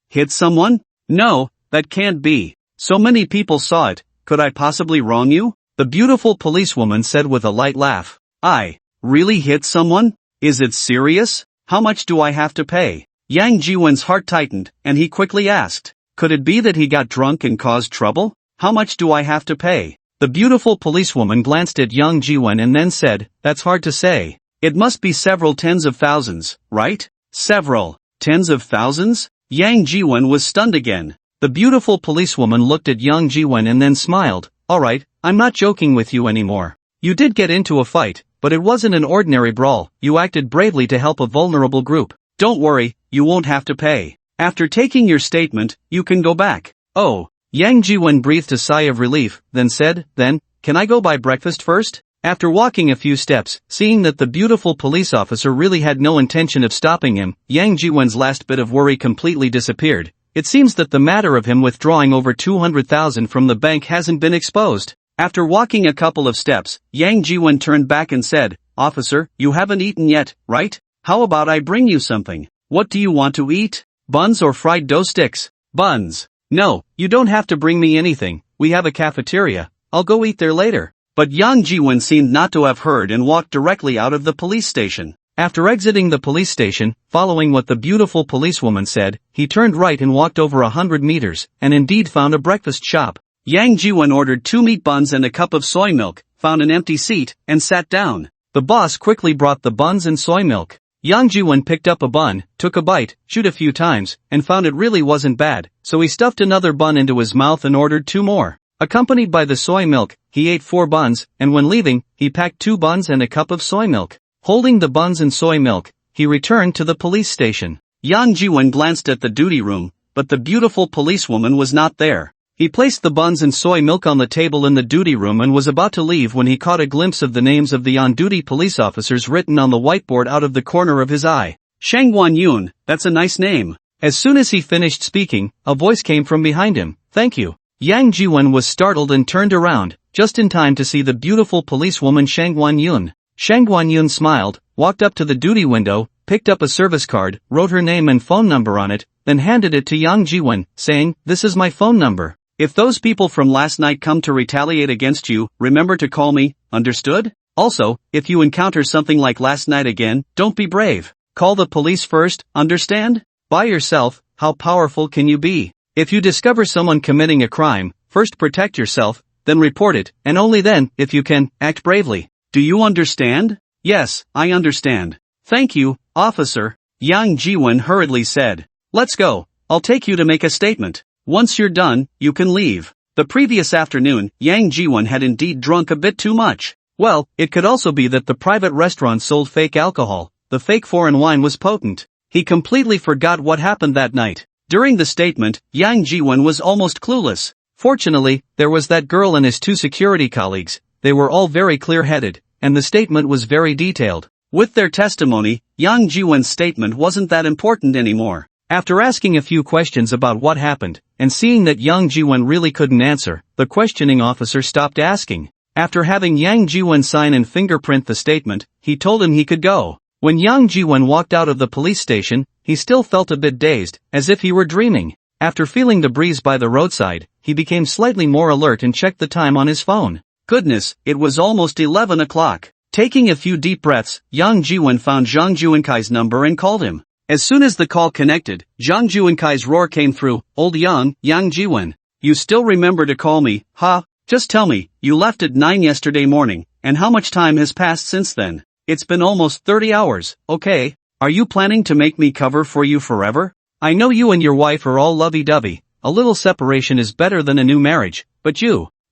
"Hit someone? No, that can't be. So many people saw it, could I possibly wrong you?" The beautiful policewoman said with a light laugh. "I really hit someone? Is it serious? How much do I have to pay?" Yang Jiwon's heart tightened, and he quickly asked, "Could it be that he got drunk and caused trouble? How much do I have to pay?" The beautiful policewoman glanced at Yang Jiwon and then said, "That's hard to say. It must be several tens of thousands, right?" "Several tens of thousands?" Yang Jiwon was stunned again. The beautiful policewoman looked at Yang Jiwon and then smiled. "Alright, I'm not joking with you anymore. You did get into a fight, but it wasn't an ordinary brawl. You acted bravely to help a vulnerable group. Don't worry, you won't have to pay. After taking your statement, you can go back." "Oh." Yang Jiwon breathed a sigh of relief, then said, "Then, can I go buy breakfast first?" After walking a few steps, seeing that the beautiful police officer really had no intention of stopping him, Yang Jiwon's last bit of worry completely disappeared. It seems that the matter of him withdrawing over 200,000 from the bank hasn't been exposed. After walking a couple of steps, Yang Jiwon turned back and said, "Officer, you haven't eaten yet, right? How about I bring you something? What do you want to eat? Buns or fried dough sticks?" "Buns. No, you don't have to bring me anything, we have a cafeteria, I'll go eat there later." But Yang Jiwon seemed not to have heard and walked directly out of the police station. After exiting the police station, following what the beautiful policewoman said, he turned right and walked over 100 meters, and indeed found a breakfast shop. Yang Jiwon ordered 2 meat buns and a cup of soy milk, found an empty seat, and sat down. The boss quickly brought the buns and soy milk. Yang Jiwon picked up a bun, took a bite, chewed a few times, and found it really wasn't bad, so he stuffed another bun into his mouth and ordered 2 more. Accompanied by the soy milk, he ate 4 buns, and when leaving, he packed 2 buns and a cup of soy milk. Holding the buns and soy milk, he returned to the police station. Yang Jiwon glanced at the duty room, but the beautiful policewoman was not there. He placed the buns and soy milk on the table in the duty room and was about to leave when he caught a glimpse of the names of the on-duty police officers written on the whiteboard out of the corner of his eye. Shangwan Yun, that's a nice name. As soon as he finished speaking, a voice came from behind him. "Thank you." Yang Jiwon was startled and turned around, just in time to see the beautiful policewoman Shangwan Yun. Shangwan Yun smiled, walked up to the duty window, picked up a service card, wrote her name and phone number on it, then handed it to Yang Jiwon, saying, "This is my phone number. If those people from last night come to retaliate against you, remember to call me, understood? Also, if you encounter something like last night again, don't be brave. Call the police first, understand? By yourself, how powerful can you be? If you discover someone committing a crime, first protect yourself, then report it, and only then, if you can, act bravely. Do you understand?" "Yes, I understand. Thank you, officer," Yang Jiwon hurriedly said. "Let's go, I'll take you to make a statement. Once you're done, you can leave." The previous afternoon, Yang Jiwon had indeed drunk a bit too much. Well, it could also be that the private restaurant sold fake alcohol. The fake foreign wine was potent. He completely forgot what happened that night. During the statement, Yang Jiwon was almost clueless. Fortunately, there was that girl and his 2 security colleagues. They were all very clear-headed, and the statement was very detailed. With their testimony, Yang Jiwon's statement wasn't that important anymore. After asking a few questions about what happened, and seeing that Yang Jiwon really couldn't answer, the questioning officer stopped asking. After having Yang Jiwon sign and fingerprint the statement, he told him he could go. When Yang Jiwon walked out of the police station, he still felt a bit dazed, as if he were dreaming. After feeling the breeze by the roadside, he became slightly more alert and checked the time on his phone. Goodness, it was almost 11 o'clock. Taking a few deep breaths, Yang Jiwon found Zhang Juenkai's number and called him. As soon as the call connected, Zhang Juenkai's roar came through. "Old Yang Jiwon. You still remember to call me, huh? Just tell me, you left at 9 yesterday morning, and how much time has passed since then? It's been almost 30 hours, okay? Are you planning to make me cover for you forever? I know you and your wife are all lovey-dovey, a little separation is better than a new marriage, but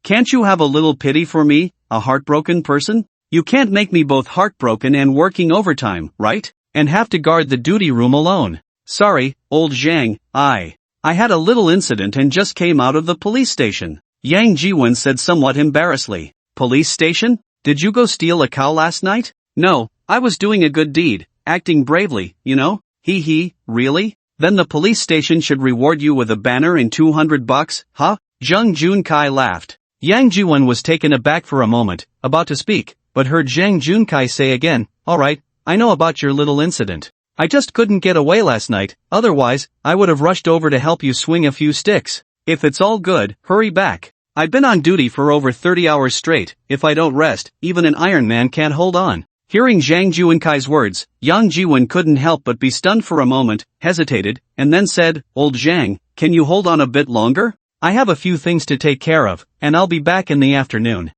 can't you have a little pity for me, a heartbroken person? You can't make me both heartbroken and working overtime, right? And have to guard the duty room alone. Sorry, old Zhang, I had a little incident and just came out of the police station." Yang Jiwon said somewhat embarrassedly. "Police station? Did you go steal a cow last night?" "No, I was doing a good deed, acting bravely, you know." He, really? Then the police station should reward you with a banner and $200, huh? Zhang Junkai laughed. Yang Jiwon was taken aback for a moment, about to speak, but heard Zhang Junkai say again, "Alright, I know about your little incident. I just couldn't get away last night, otherwise, I would have rushed over to help you swing a few sticks. If it's all good, hurry back. I've been on duty for over 30 hours straight, if I don't rest, even an Iron Man can't hold on." Hearing Zhang Juenkai's words, Yang Jiwon couldn't help but be stunned for a moment, hesitated, and then said, "Old Zhang, can you hold on a bit longer? I have a few things to take care of, and I'll be back in the afternoon."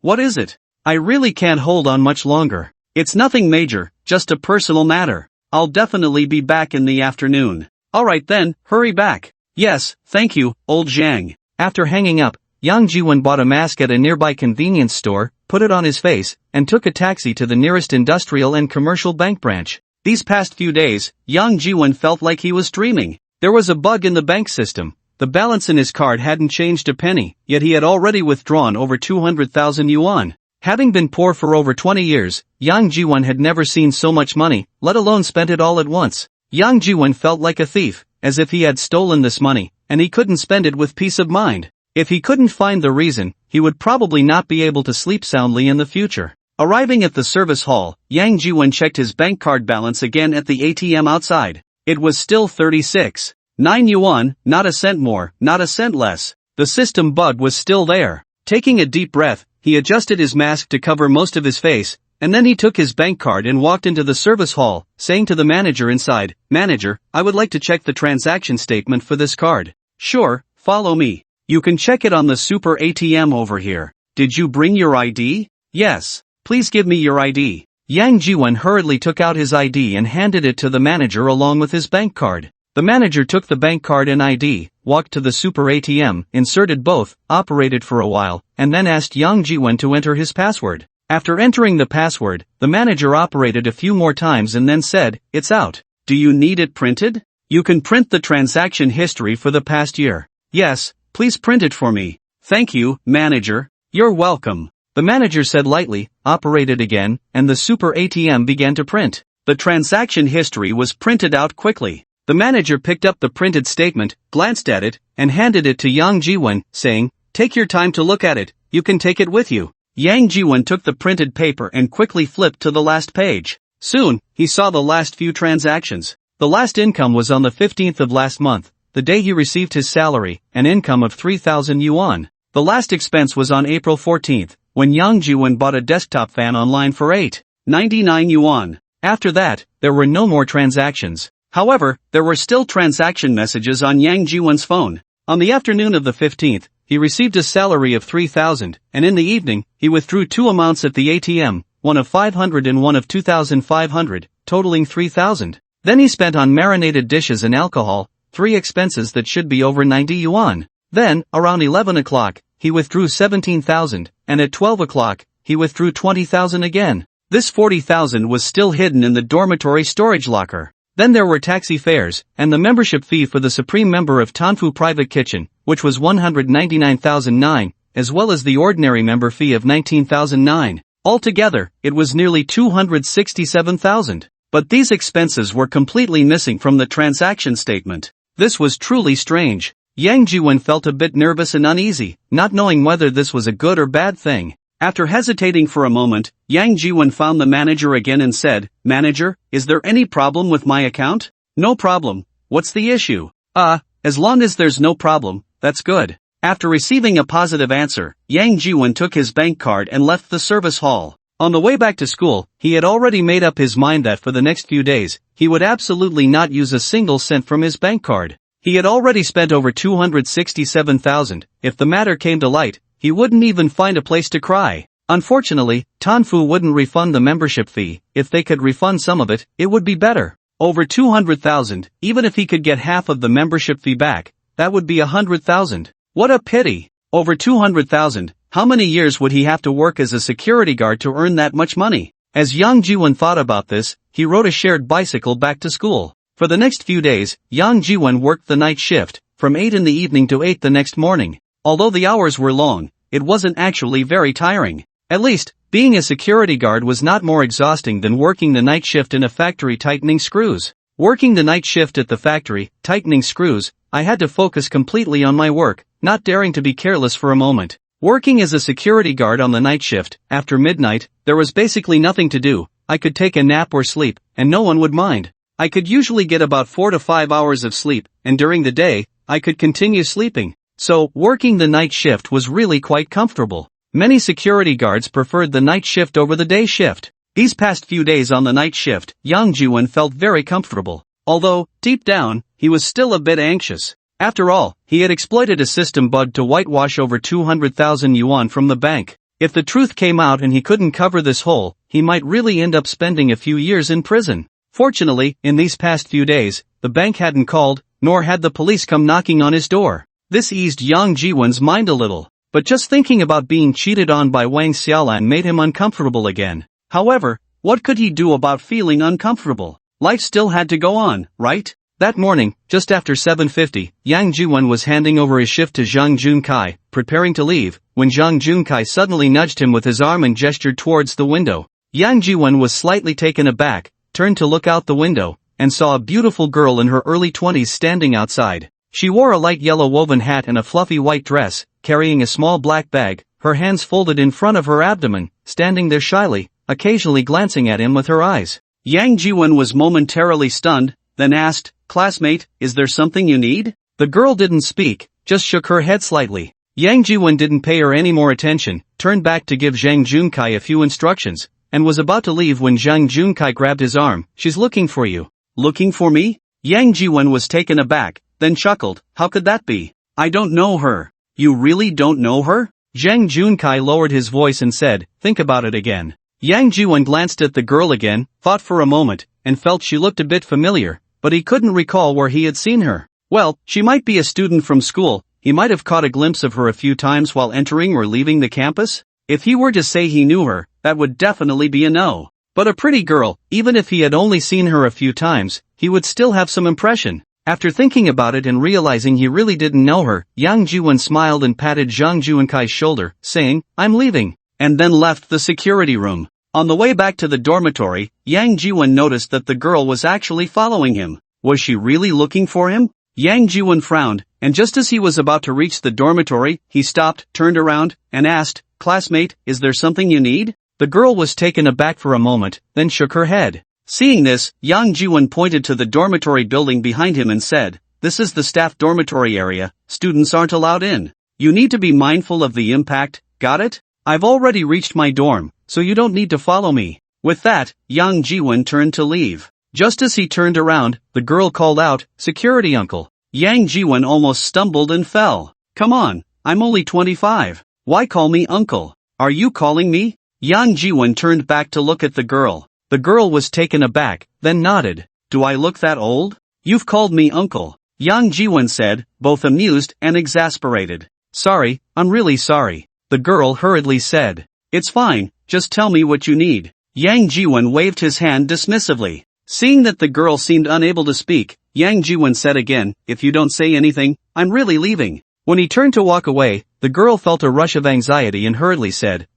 What is it? I really can't hold on much longer. It's nothing major, just a personal matter. I'll definitely be back in the afternoon. Alright then, hurry back. Yes, thank you, old Zhang. After hanging up, Yang Jiwon bought a mask at a nearby convenience store, put it on his face, and took a taxi to the nearest industrial and commercial bank branch. These past few days, Yang Jiwon felt like he was dreaming. There was a bug in the bank system. The balance in his card hadn't changed a penny, yet he had already withdrawn over 200,000 yuan. Having been poor for over 20 years, Yang Jiwon had never seen so much money, let alone spent it all at once. Yang Jiwon felt like a thief, as if he had stolen this money, and he couldn't spend it with peace of mind. If he couldn't find the reason, he would probably not be able to sleep soundly in the future. Arriving at the service hall, Yang Jiwon checked his bank card balance again at the ATM outside. It was still 36.9 yuan, not a cent more, not a cent less. The system bug was still there. Taking a deep breath, he adjusted his mask to cover most of his face, and then he took his bank card and walked into the service hall, saying to the manager inside, "Manager, I would like to check the transaction statement for this card." "Sure, follow me. You can check it on the super ATM over here." "Did you bring your ID?" "Yes. Please give me your ID." Yang Jiwon hurriedly took out his ID and handed it to the manager along with his bank card. The manager took the bank card and ID, walked to the super ATM, inserted both, operated for a while, and then asked Yang Jiwon to enter his password. After entering the password, the manager operated a few more times and then said, "It's out. Do you need it printed? You can print the transaction history for the past year." "Yes, please print it for me." "Thank you, manager." "You're welcome." The manager said lightly, operated again, and the super ATM began to print. The transaction history was printed out quickly. The manager picked up the printed statement, glanced at it, and handed it to Yang Jiwon, saying, "Take your time to look at it, you can take it with you." Yang Jiwon took the printed paper and quickly flipped to the last page. Soon, he saw the last few transactions. The last income was on the 15th of last month, the day he received his salary, an income of 3,000 yuan. The last expense was on April 14th, when Yang Jiwon bought a desktop fan online for 8.99 yuan. After that, there were no more transactions. However, there were still transaction messages on Yang Jiwon's phone. On the afternoon of the 15th, he received a salary of 3,000, and in the evening, he withdrew two amounts at the ATM, one of 500 and one of 2,500, totaling 3,000. Then he spent on marinated dishes and alcohol, three expenses that should be over 90 yuan. Then, around 11 o'clock, he withdrew 17,000, and at 12 o'clock, he withdrew 20,000 again. This 40,000 was still hidden in the dormitory storage locker. Then there were taxi fares, and the membership fee for the supreme member of Tanfu Private Kitchen, which was 199,009, as well as the ordinary member fee of 19,009. Altogether, it was nearly 267,000. But these expenses were completely missing from the transaction statement. This was truly strange. Yang Jiwon felt a bit nervous and uneasy, not knowing whether this was a good or bad thing. After hesitating for a moment, Yang Jiwon found the manager again and said, "Manager, is there any problem with my account?" "No problem. What's the issue?" As long as there's no problem, that's good." After receiving a positive answer, Yang Jiwon took his bank card and left the service hall. On the way back to school, he had already made up his mind that for the next few days, he would absolutely not use a single cent from his bank card. He had already spent over 267,000, if the matter came to light, he wouldn't even find a place to cry. Unfortunately, Tanfu wouldn't refund the membership fee. If they could refund some of it, it would be better. Over 200,000, even if he could get half of the membership fee back, that would be 100,000. What a pity. Over 200,000, how many years would he have to work as a security guard to earn that much money? As Yang Jiwon thought about this, he rode a shared bicycle back to school. For the next few days, Yang Jiwon worked the night shift, from 8 in the evening to 8 the next morning. Although the hours were long, it wasn't actually very tiring. At least, being a security guard was not more exhausting than working the night shift in a factory tightening screws. Working the night shift at the factory, tightening screws, I had to focus completely on my work, not daring to be careless for a moment. Working as a security guard on the night shift, after midnight, there was basically nothing to do. I could take a nap or sleep, and no one would mind. I could usually get about 4 to 5 hours of sleep, and during the day, I could continue sleeping. So, working the night shift was really quite comfortable. Many security guards preferred the night shift over the day shift. These past few days on the night shift, Yang Jiwon felt very comfortable. Although, deep down, he was still a bit anxious. After all, he had exploited a system bug to whitewash over 200,000 yuan from the bank. If the truth came out and he couldn't cover this hole, he might really end up spending a few years in prison. Fortunately, in these past few days, the bank hadn't called, nor had the police come knocking on his door. This eased Yang Jiwon's mind a little. But just thinking about being cheated on by Wang Xiaolan made him uncomfortable again. However, what could he do about feeling uncomfortable? Life still had to go on, right? That morning, just after 7:50, Yang Jiwon was handing over his shift to Zhang Junkai, preparing to leave, when Zhang Junkai suddenly nudged him with his arm and gestured towards the window. Yang Jiwon was slightly taken aback, turned to look out the window, and saw a beautiful girl in her early 20s standing outside. She wore a light yellow woven hat and a fluffy white dress, carrying a small black bag, her hands folded in front of her abdomen, standing there shyly, occasionally glancing at him with her eyes. Yang Jiwon was momentarily stunned, then asked, "Classmate, is there something you need?" The girl didn't speak, just shook her head slightly. Yang Jiwon didn't pay her any more attention, turned back to give Zhang Junkai a few instructions, and was about to leave when Zhang Junkai grabbed his arm. "She's looking for you." "Looking for me?" Yang Jiwon was taken aback, then chuckled. "How could that be? I don't know her." "You really don't know her?" Zhang Junkai lowered his voice and said, "Think about it again." Yang Jiwon glanced at the girl again, thought for a moment, and felt she looked a bit familiar, but he couldn't recall where he had seen her. Well, she might be a student from school. He might have caught a glimpse of her a few times while entering or leaving the campus. If he were to say he knew her, that would definitely be a no. But a pretty girl, even if he had only seen her a few times, he would still have some impression. After thinking about it and realizing he really didn't know her, Yang Jiwon smiled and patted Zhang Junkai's shoulder, saying, "I'm leaving," and then left the security room. On the way back to the dormitory, Yang Jiwon noticed that the girl was actually following him. Was she really looking for him? Yang Jiwon frowned, and just as he was about to reach the dormitory, he stopped, turned around, and asked, "Classmate, is there something you need?" The girl was taken aback for a moment, then shook her head. Seeing this, Yang Jiwon pointed to the dormitory building behind him and said, "This is the staff dormitory area. Students aren't allowed in. You need to be mindful of the impact, got it? I've already reached my dorm, so you don't need to follow me." With that, Yang Jiwon turned to leave. Just as he turned around, the girl called out, "Security uncle." Yang Jiwon almost stumbled and fell. "Come on, I'm only 25. Why call me uncle? Are you calling me?" Yang Jiwon turned back to look at the girl. The girl was taken aback, then nodded. "Do I look that old? You've called me uncle," Yang Jiwon said, both amused and exasperated. "Sorry, I'm really sorry," the girl hurriedly said. "It's fine, just tell me what you need." Yang Jiwon waved his hand dismissively. Seeing that the girl seemed unable to speak, Yang Jiwon said again, "If you don't say anything, I'm really leaving." When he turned to walk away, the girl felt a rush of anxiety and hurriedly said,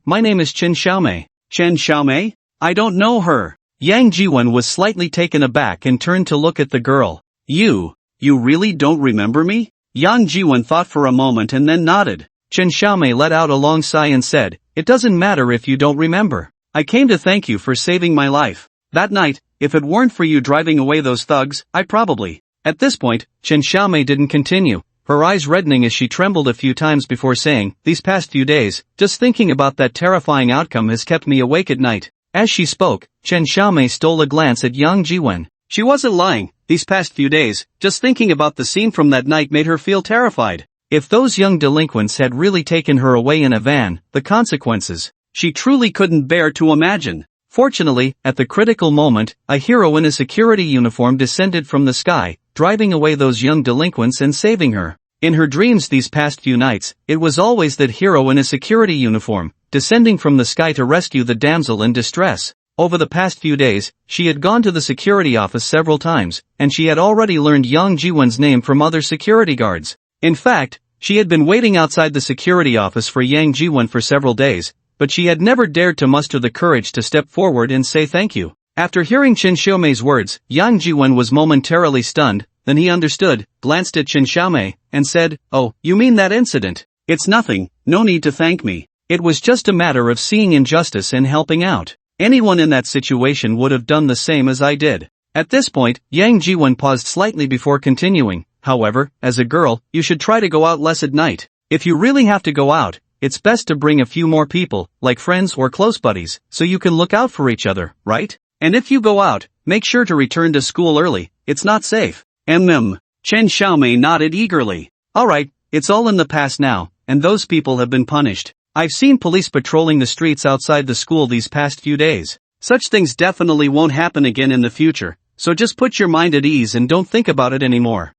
My name is Chen Xiaomei." "Chen Xiaomei? I don't know her." Yang Jiwon was slightly taken aback and turned to look at the girl. You really don't remember me?" Yang Jiwon thought for a moment and then nodded. Chen Xiaomei let out a long sigh and said, "It doesn't matter if you don't remember. I came to thank you for saving my life. That night, if it weren't for you driving away those thugs, I probably..." At this point, Chen Xiaomei didn't continue, her eyes reddening as she trembled a few times before saying, "These past few days, just thinking about that terrifying outcome has kept me awake at night." As she spoke, Chen Xiaomei stole a glance at Yang Jiwon. She wasn't lying. These past few days, just thinking about the scene from that night made her feel terrified. If those young delinquents had really taken her away in a van, the consequences, she truly couldn't bear to imagine. Fortunately, at the critical moment, a hero in a security uniform descended from the sky, driving away those young delinquents and saving her. In her dreams these past few nights, it was always that hero in a security uniform, descending from the sky to rescue the damsel in distress. Over the past few days, she had gone to the security office several times, and she had already learned Yang Jiwon's name from other security guards. In fact, she had been waiting outside the security office for Yang Jiwon for several days, but she had never dared to muster the courage to step forward and say thank you. After hearing Chen Xiaomei's words, Yang Jiwon was momentarily stunned, then he understood, glanced at Chen Xiaomei, and said, "Oh, you mean that incident? It's nothing, no need to thank me. It was just a matter of seeing injustice and helping out. Anyone in that situation would have done the same as I did." At this point, Yang Jiwon paused slightly before continuing. "However, as a girl, you should try to go out less at night. If you really have to go out, it's best to bring a few more people, like friends or close buddies, so you can look out for each other, right? And if you go out, make sure to return to school early, it's not safe." Chen Xiaomei nodded eagerly. "Alright, it's all in the past now, and those people have been punished. I've seen police patrolling the streets outside the school these past few days. Such things definitely won't happen again in the future, so just put your mind at ease and don't think about it anymore."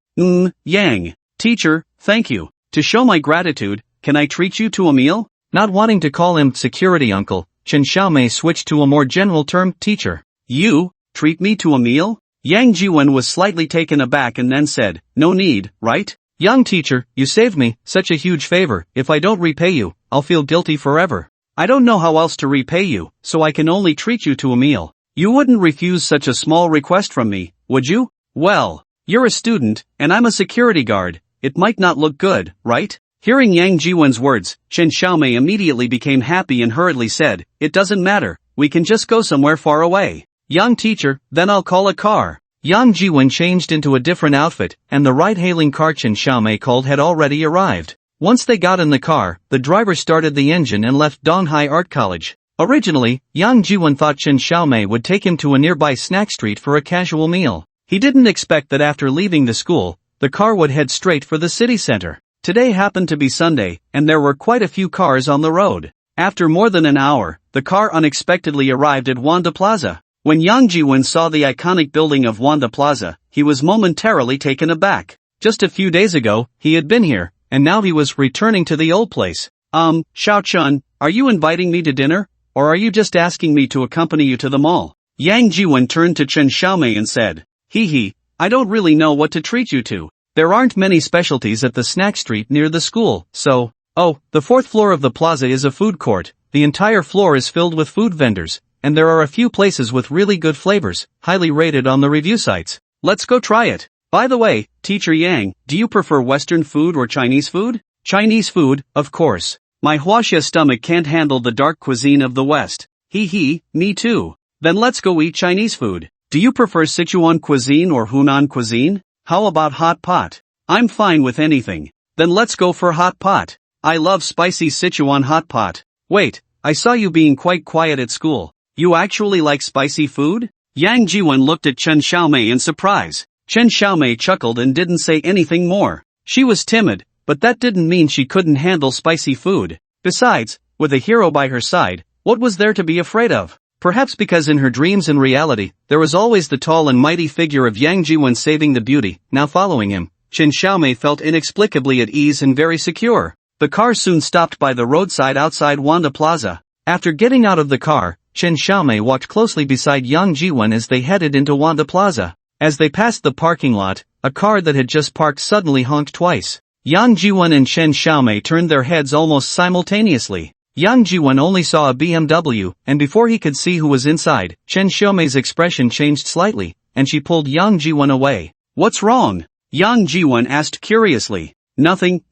Yang. "Teacher, thank you. To show my gratitude, can I treat you to a meal?" Not wanting to call him security uncle, Chen Xiaomei switched to a more general term, teacher. "You, treat me to a meal?" Yang Jiwon was slightly taken aback and then said, "No need, right? Young teacher, you saved me, such a huge favor. If I don't repay you, I'll feel guilty forever. I don't know how else to repay you, so I can only treat you to a meal. You wouldn't refuse such a small request from me, would you?" "Well, you're a student, and I'm a security guard. It might not look good, right?" Hearing Yang Jiwen's words, Chen Xiaomei immediately became happy and hurriedly said, "It doesn't matter, we can just go somewhere far away." "Young teacher, then I'll call a car." Yang Jiwen changed into a different outfit, and the ride-hailing car Chen Xiaomei called had already arrived. Once they got in the car, the driver started the engine and left Donghai Art College. Originally, Yang Jiwen thought Chen Xiaomei would take him to a nearby snack street for a casual meal. He didn't expect that after leaving the school, the car would head straight for the city center. Today happened to be Sunday, and there were quite a few cars on the road. After more than an hour, the car unexpectedly arrived at Wanda Plaza. When Yang Jiwen saw the iconic building of Wanda Plaza, he was momentarily taken aback. Just a few days ago, he had been here, and now he was returning to the old place. Xiao Chun, are you inviting me to dinner? Or are you just asking me to accompany you to the mall? Yang Jiwen turned to Chen Xiaomei and said, "Hee, I don't really know what to treat you to. There aren't many specialties at the snack street near the school, so..." "Oh, the fourth floor of the plaza is a food court. The entire floor is filled with food vendors, and there are a few places with really good flavors, highly rated on the review sites. Let's go try it. By the way, Teacher Yang, do you prefer Western food or Chinese food?" "Chinese food, of course. My Huaxia stomach can't handle the dark cuisine of the West." "Hee, me too. Then let's go eat Chinese food. Do you prefer Sichuan cuisine or Hunan cuisine? How about hot pot?" "I'm fine with anything." "Then let's go for hot pot. I love spicy Sichuan hot pot." "Wait, I saw you being quite quiet at school. You actually like spicy food?" Yang Jiwen looked at Chen Xiaomei in surprise. Chen Xiaomei chuckled and didn't say anything more. She was timid, but that didn't mean she couldn't handle spicy food. Besides, with a hero by her side, what was there to be afraid of? Perhaps because in her dreams and reality, there was always the tall and mighty figure of Yang Jiwen saving the beauty, now following him. Chen Xiaomei felt inexplicably at ease and very secure. The car soon stopped by the roadside outside Wanda Plaza. After getting out of the car, Chen Xiaomei walked closely beside Yang Jiwen as they headed into Wanda Plaza. As they passed the parking lot, a car that had just parked suddenly honked twice. Yang Jiwen and Chen Xiaomei turned their heads almost simultaneously. Yang Jiwen only saw a BMW, and before he could see who was inside, Chen Xiaomei's expression changed slightly, and she pulled Yang Jiwen away. "What's wrong?" Yang Jiwen asked curiously. Nothing.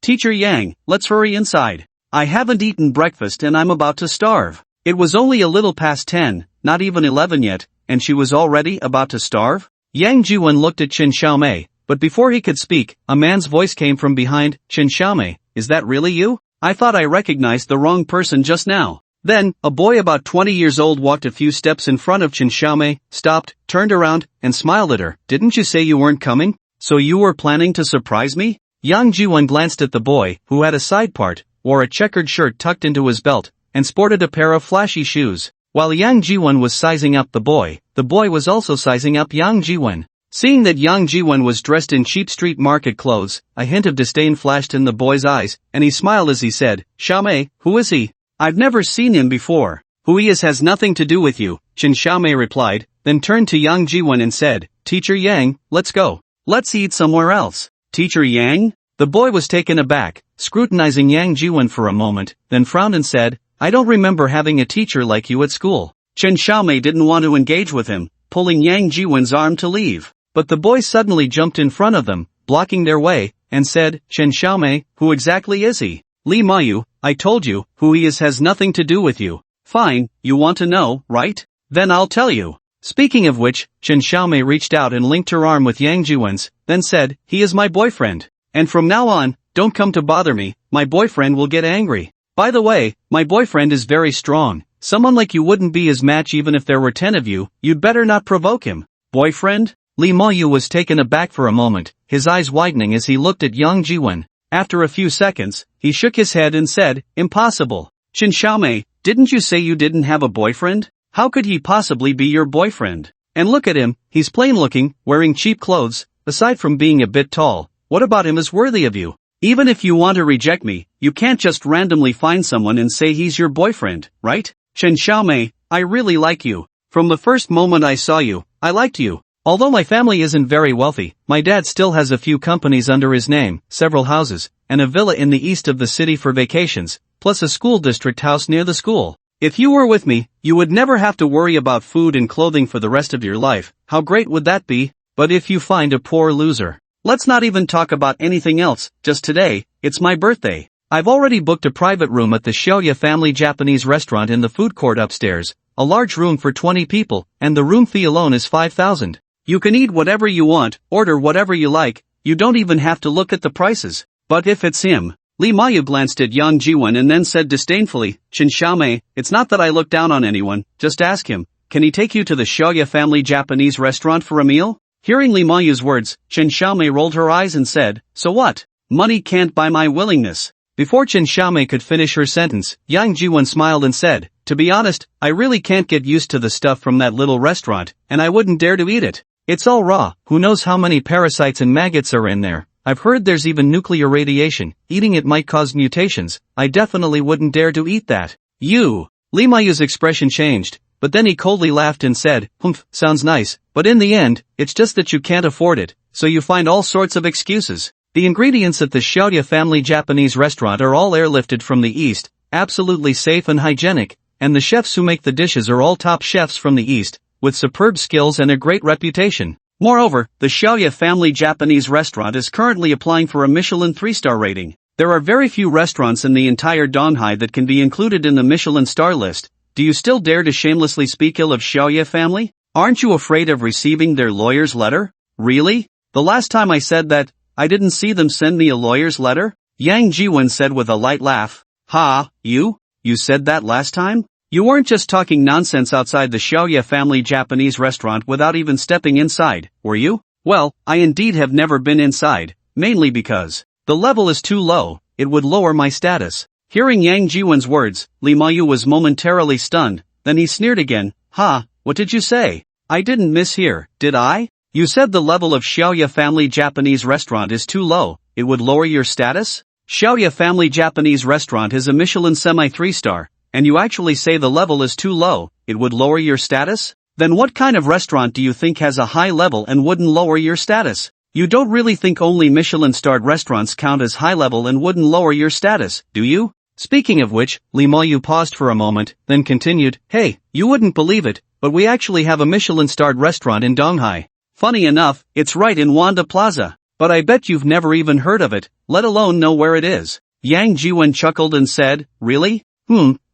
"Teacher Yang, let's hurry inside. I haven't eaten breakfast and I'm about to starve." It was only a little past 10, not even 11 yet, and she was already about to starve? Yang Jiwen looked at Chen Xiaomei, but before he could speak, a man's voice came from behind. "Chen Xiaomei, is that really you? I thought I recognized the wrong person just now." Then, a boy about 20 years old walked a few steps in front of Chen Xiaomei, stopped, turned around, and smiled at her. "Didn't you say you weren't coming? So you were planning to surprise me?" Yang Jiwen glanced at the boy, who had a side part, wore a checkered shirt tucked into his belt, and sported a pair of flashy shoes. While Yang Jiwen was sizing up the boy was also sizing up Yang Jiwen. Seeing that Yang Jiwen was dressed in cheap street market clothes, a hint of disdain flashed in the boy's eyes, and he smiled as he said, "Xiaomei, who is he? I've never seen him before." "Who he is has nothing to do with you," Chen Xiaomei replied, then turned to Yang Jiwen and said, "Teacher Yang, let's go. Let's eat somewhere else." "Teacher Yang?" The boy was taken aback, scrutinizing Yang Jiwen for a moment, then frowned and said, "I don't remember having a teacher like you at school." Chen Xiaomei didn't want to engage with him, pulling Yang Jiwen's arm to leave. But the boy suddenly jumped in front of them, blocking their way, and said, "Chen Xiaomei, who exactly is he?" "Li Mayu, I told you, who he is has nothing to do with you." "Fine, you want to know, right? Then I'll tell you." Speaking of which, Chen Xiaomei reached out and linked her arm with Yang Jiwen's, then said, "He is my boyfriend. And from now on, don't come to bother me, my boyfriend will get angry. By the way, my boyfriend is very strong. Someone like you wouldn't be his match even if there were 10 of you, you'd better not provoke him." "Boyfriend?" Li Mayu was taken aback for a moment, his eyes widening as he looked at Yang Jiwen. After a few seconds, he shook his head and said, "Impossible. Chen Xiaomei, didn't you say you didn't have a boyfriend? How could he possibly be your boyfriend? And look at him, he's plain looking, wearing cheap clothes, aside from being a bit tall. What about him is worthy of you? Even if you want to reject me, you can't just randomly find someone and say he's your boyfriend, right? Chen Xiaomei, I really like you. From the first moment I saw you, I liked you. Although my family isn't very wealthy, my dad still has a few companies under his name, several houses, and a villa in the east of the city for vacations, plus a school district house near the school. If you were with me, you would never have to worry about food and clothing for the rest of your life. How great would that be? But if you find a poor loser, Let's not even talk about anything else, just today, it's my birthday. I've already booked a private room at the Shoya family Japanese restaurant in the food court upstairs, a large room for 20 people, and the room fee alone is 5,000. You can eat whatever you want, order whatever you like, you don't even have to look at the prices. But if it's him, Lee Mayu glanced at Yang Jiwon and then said disdainfully, Chen Xiaomei, it's not that I look down on anyone, just ask him, can he take you to the Shoya family Japanese restaurant for a meal? Hearing Lee Mayu's words, Chen Xiaomei rolled her eyes and said, so what? Money can't buy my willingness. Before Chen Xiaomei could finish her sentence, Yang Jiwon smiled and said, to be honest, I really can't get used to the stuff from that little restaurant, and I wouldn't dare to eat it. It's all raw, who knows how many parasites and maggots are in there. I've heard there's even nuclear radiation, eating it might cause mutations, I definitely wouldn't dare to eat that. You! Lee Mayu's expression changed, but then he coldly laughed and said, humph, sounds nice, but in the end, it's just that you can't afford it, so you find all sorts of excuses. The ingredients at the Shoya family Japanese restaurant are all airlifted from the East, absolutely safe and hygienic, and the chefs who make the dishes are all top chefs from the East, with superb skills and a great reputation. Moreover, the Shoya family Japanese restaurant is currently applying for a Michelin 3-star rating. There are very few restaurants in the entire Donghai that can be included in the Michelin star list. Do you still dare to shamelessly speak ill of Shoya family? Aren't you afraid of receiving their lawyer's letter? Really? The last time I said that, I didn't see them send me a lawyer's letter? Yang Jiwon said with a light laugh. Ha, you? You said that last time? You weren't just talking nonsense outside the Shoya family Japanese restaurant without even stepping inside, were you? Well, I indeed have never been inside, mainly because the level is too low, it would lower my status. Hearing Yang Jiwon's words, Lee Mayu was momentarily stunned, then he sneered again. Ha, what did you say? I didn't mishear, did I? You said the level of Shoya family Japanese restaurant is too low, it would lower your status? Shoya family Japanese restaurant is a Michelin semi 3-star, and you actually say the level is too low, it would lower your status? Then what kind of restaurant do you think has a high level and wouldn't lower your status? You don't really think only Michelin-starred restaurants count as high level and wouldn't lower your status, do you? Speaking of which, Lee Mayu paused for a moment, then continued, hey, you wouldn't believe it, but we actually have a Michelin-starred restaurant in Donghai. Funny enough, it's right in Wanda Plaza. But I bet you've never even heard of it, let alone know where it is. Yang Jiwon chuckled and said, really?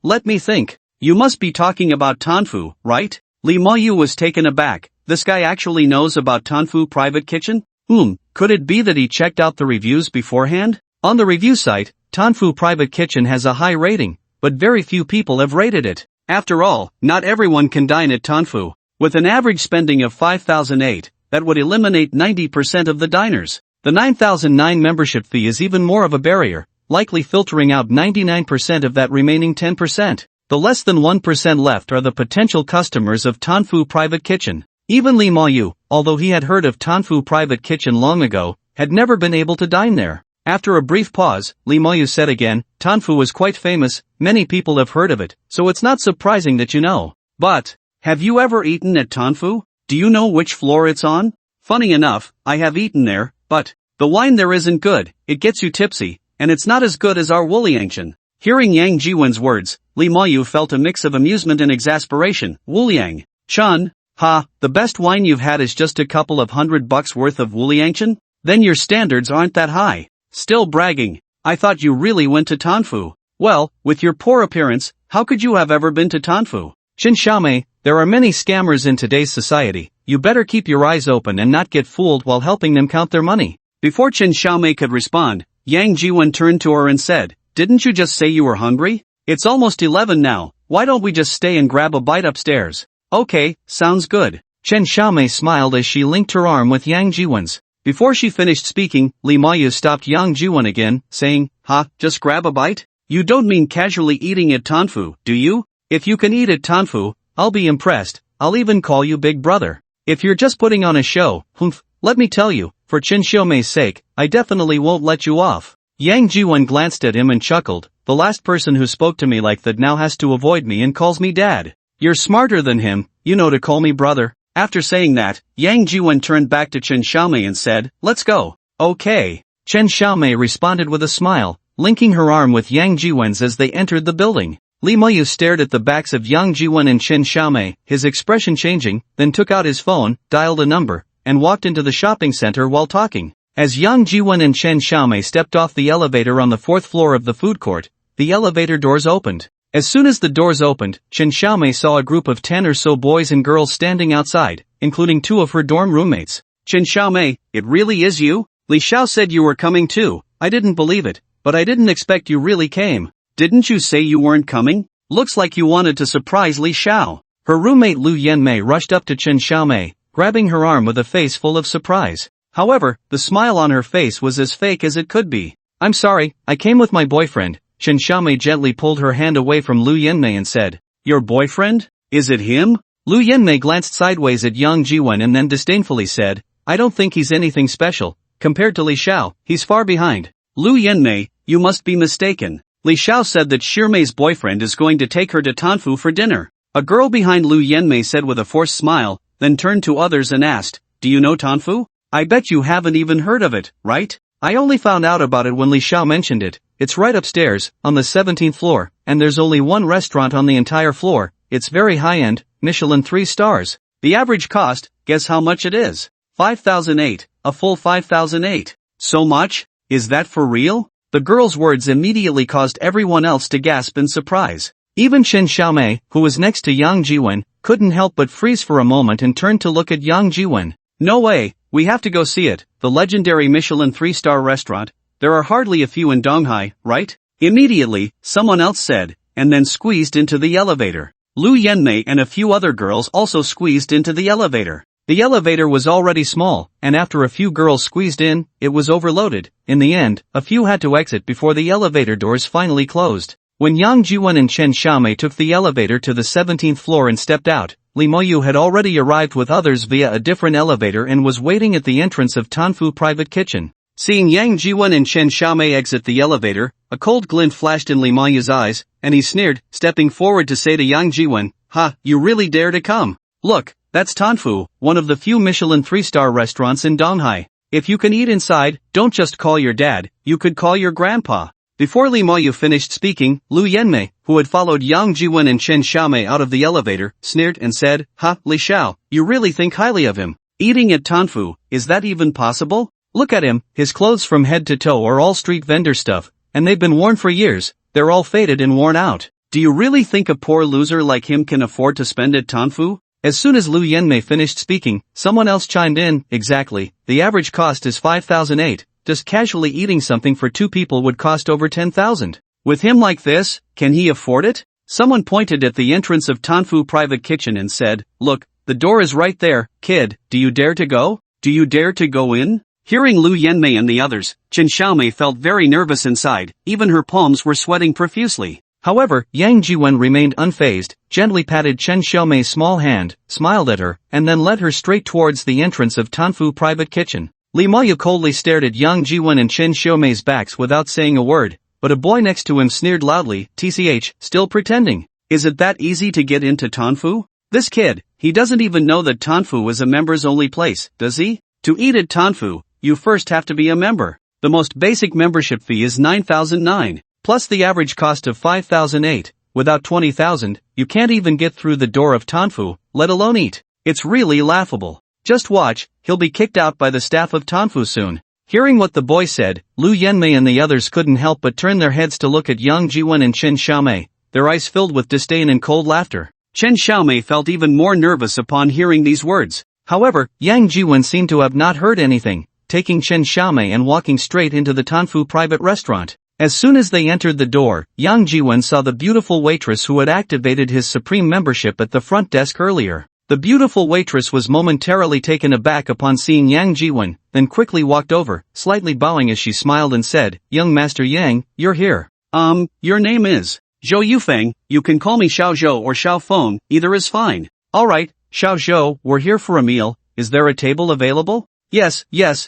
Let me think. You must be talking about Tanfu, right? Lee Mayu was taken aback. This guy actually knows about Tanfu Private Kitchen? Could it be that he checked out the reviews beforehand? On the review site, Tanfu Private Kitchen has a high rating, but very few people have rated it. After all, not everyone can dine at Tanfu. With an average spending of 5,008, that would eliminate 90% of the diners. The 9,009 membership fee is even more of a barrier, likely filtering out 99% of that remaining 10%. The less than 1% left are the potential customers of Tanfu Private Kitchen. Even Lee Mayu, although he had heard of Tanfu Private Kitchen long ago, had never been able to dine there. After a brief pause, Lee Mayu said again, Tanfu is quite famous, many people have heard of it, so it's not surprising that you know. But, have you ever eaten at Tanfu? Do you know which floor it's on? Funny enough, I have eaten there, but the wine there isn't good, it gets you tipsy, and it's not as good as our Wuliangchen. Hearing Yang Jiwon's words, Lee Mayu felt a mix of amusement and exasperation. Wuliang. Chun, ha, the best wine you've had is just a couple of $100 worth of Wuliangchen? Then your standards aren't that high. Still bragging. I thought you really went to Tanfu. Well, with your poor appearance, how could you have ever been to Tanfu? Chen Xiaomei, there are many scammers in today's society. You better keep your eyes open and not get fooled while helping them count their money. Before Chen Xiaomei could respond, Yang Jiwon turned to her and said, didn't you just say you were hungry? It's almost 11 now, why don't we just stay and grab a bite upstairs? Okay, sounds good. Chen Xiaomei smiled as she linked her arm with Yang Jiwon's. Before she finished speaking, Lee Mayu stopped Yang Jiwon again, saying, just grab a bite? You don't mean casually eating at Tanfu, do you? If you can eat at Tanfu, I'll be impressed, I'll even call you Big Brother. If you're just putting on a show, let me tell you, for Chen Xiaomei's sake, I definitely won't let you off. Yang Jiwon glanced at him and chuckled, the last person who spoke to me like that now has to avoid me and calls me dad. You're smarter than him, you know to call me brother. After saying that, Yang Jiwon turned back to Chen Xiaomei and said, let's go. Okay. Chen Xiaomei responded with a smile, linking her arm with Yang Jiwon's as they entered the building. Lee Mayu stared at the backs of Yang Jiwon and Chen Xiaomei, his expression changing, then took out his phone, dialed a number, and walked into the shopping center while talking. As Yang Jiwen and Chen Xiaomei stepped off the elevator on the 4th floor of the food court, the elevator doors opened. As soon as the doors opened, Chen Xiaomei saw a group of 10 or so boys and girls standing outside, including 2 of her dorm roommates. Chen Xiaomei, it really is you? Li Xiao said you were coming too. I didn't believe it, but I didn't expect you really came. Didn't you say you weren't coming? Looks like you wanted to surprise Li Xiao. Her roommate Lu Yanmei rushed up to Chen Xiaomei, grabbing her arm with a face full of surprise. However, the smile on her face was as fake as it could be. I'm sorry, I came with my boyfriend. Chen Xiaomei gently pulled her hand away from Lu Yanmei and said, Your boyfriend? Is it him? Lu Yanmei glanced sideways at Yang Jiwen and then disdainfully said, I don't think he's anything special. Compared to Li Xiao, he's far behind. Lu Yanmei, you must be mistaken. Li Xiao said that Shirmei's boyfriend is going to take her to Tanfu for dinner. A girl behind Lu Yanmei said with a forced smile, then turned to others and asked, Do you know Tanfu? I bet you haven't even heard of it, right? I only found out about it when Li Xiao mentioned it. It's right upstairs, on the 17th floor, and there's only one restaurant on the entire floor. It's very high-end, Michelin 3 stars. The average cost, guess how much it is? 5,008, a full 5,008. So much? Is that for real? The girl's words immediately caused everyone else to gasp in surprise. Even Chen Xiaomei, who was next to Yang Jiwen, couldn't help but freeze for a moment and turned to look at Yang Jiwen. No way, we have to go see it, the legendary Michelin 3-star restaurant. There are hardly a few in Donghai, right? Immediately, someone else said, and then squeezed into the elevator. Lu Yanmei and a few other girls also squeezed into the elevator. The elevator was already small, and after a few girls squeezed in, it was overloaded. In the end, a few had to exit before the elevator doors finally closed. When Yang Jiwen and Chen Xiaomei took the elevator to the 17th floor and stepped out, Li Moyu had already arrived with others via a different elevator and was waiting at the entrance of Tanfu Private Kitchen. Seeing Yang Jiwen and Chen Xiaomei exit the elevator, a cold glint flashed in Li Moyu's eyes, and he sneered, stepping forward to say to Yang Jiwen, Ha, you really dare to come? Look, that's Tanfu, one of the few Michelin 3-star restaurants in Donghai. If you can eat inside, don't just call your dad, you could call your grandpa. Before Li Moyu finished speaking, Lu Yanmei, who had followed Yang Jiwen and Chen Xiaomei out of the elevator, sneered and said, Ha, Li Xiao, you really think highly of him. Eating at Tanfu, is that even possible? Look at him, his clothes from head to toe are all street vendor stuff, and they've been worn for years, they're all faded and worn out. Do you really think a poor loser like him can afford to spend at Tanfu? As soon as Lu Yanmei finished speaking, someone else chimed in, exactly, the average cost is 5,008. Just casually eating something for 2 people would cost over 10,000. With him like this, can he afford it? Someone pointed at the entrance of Tanfu Private Kitchen and said, Look, the door is right there, kid, do you dare to go? Do you dare to go in? Hearing Lu Yanmei and the others, Chen Xiaomei felt very nervous inside, even her palms were sweating profusely. However, Yang Jiwen remained unfazed, gently patted Chen Xiaomei's small hand, smiled at her, and then led her straight towards the entrance of Tanfu Private Kitchen. Li Moyu coldly stared at Yang Jiwen and Chen Xiaomei's backs without saying a word, but a boy next to him sneered loudly, TCH, still pretending. Is it that easy to get into Tanfu? This kid, he doesn't even know that Tanfu is a members-only place, does he? To eat at Tanfu, you first have to be a member. The most basic membership fee is 9,009, plus the average cost of 5,008. Without 20,000, you can't even get through the door of Tanfu, let alone eat. It's really laughable. Just watch, he'll be kicked out by the staff of Tanfu soon. Hearing what the boy said, Lu Yanmei and the others couldn't help but turn their heads to look at Yang Jiwen and Chen Xiaomei, their eyes filled with disdain and cold laughter. Chen Xiaomei felt even more nervous upon hearing these words. However, Yang Jiwen seemed to have not heard anything, taking Chen Xiaomei and walking straight into the Tanfu private restaurant. As soon as they entered the door, Yang Jiwen saw the beautiful waitress who had activated his supreme membership at the front desk earlier. The beautiful waitress was momentarily taken aback upon seeing Yang Jiwen, then quickly walked over, slightly bowing as she smiled and said, Young Master Yang, you're here. Your name is Zhou Yufeng, you can call me Xiao Zhou or Xiao Feng, either is fine. Alright, Xiao Zhou, we're here for a meal, is there a table available? Yes,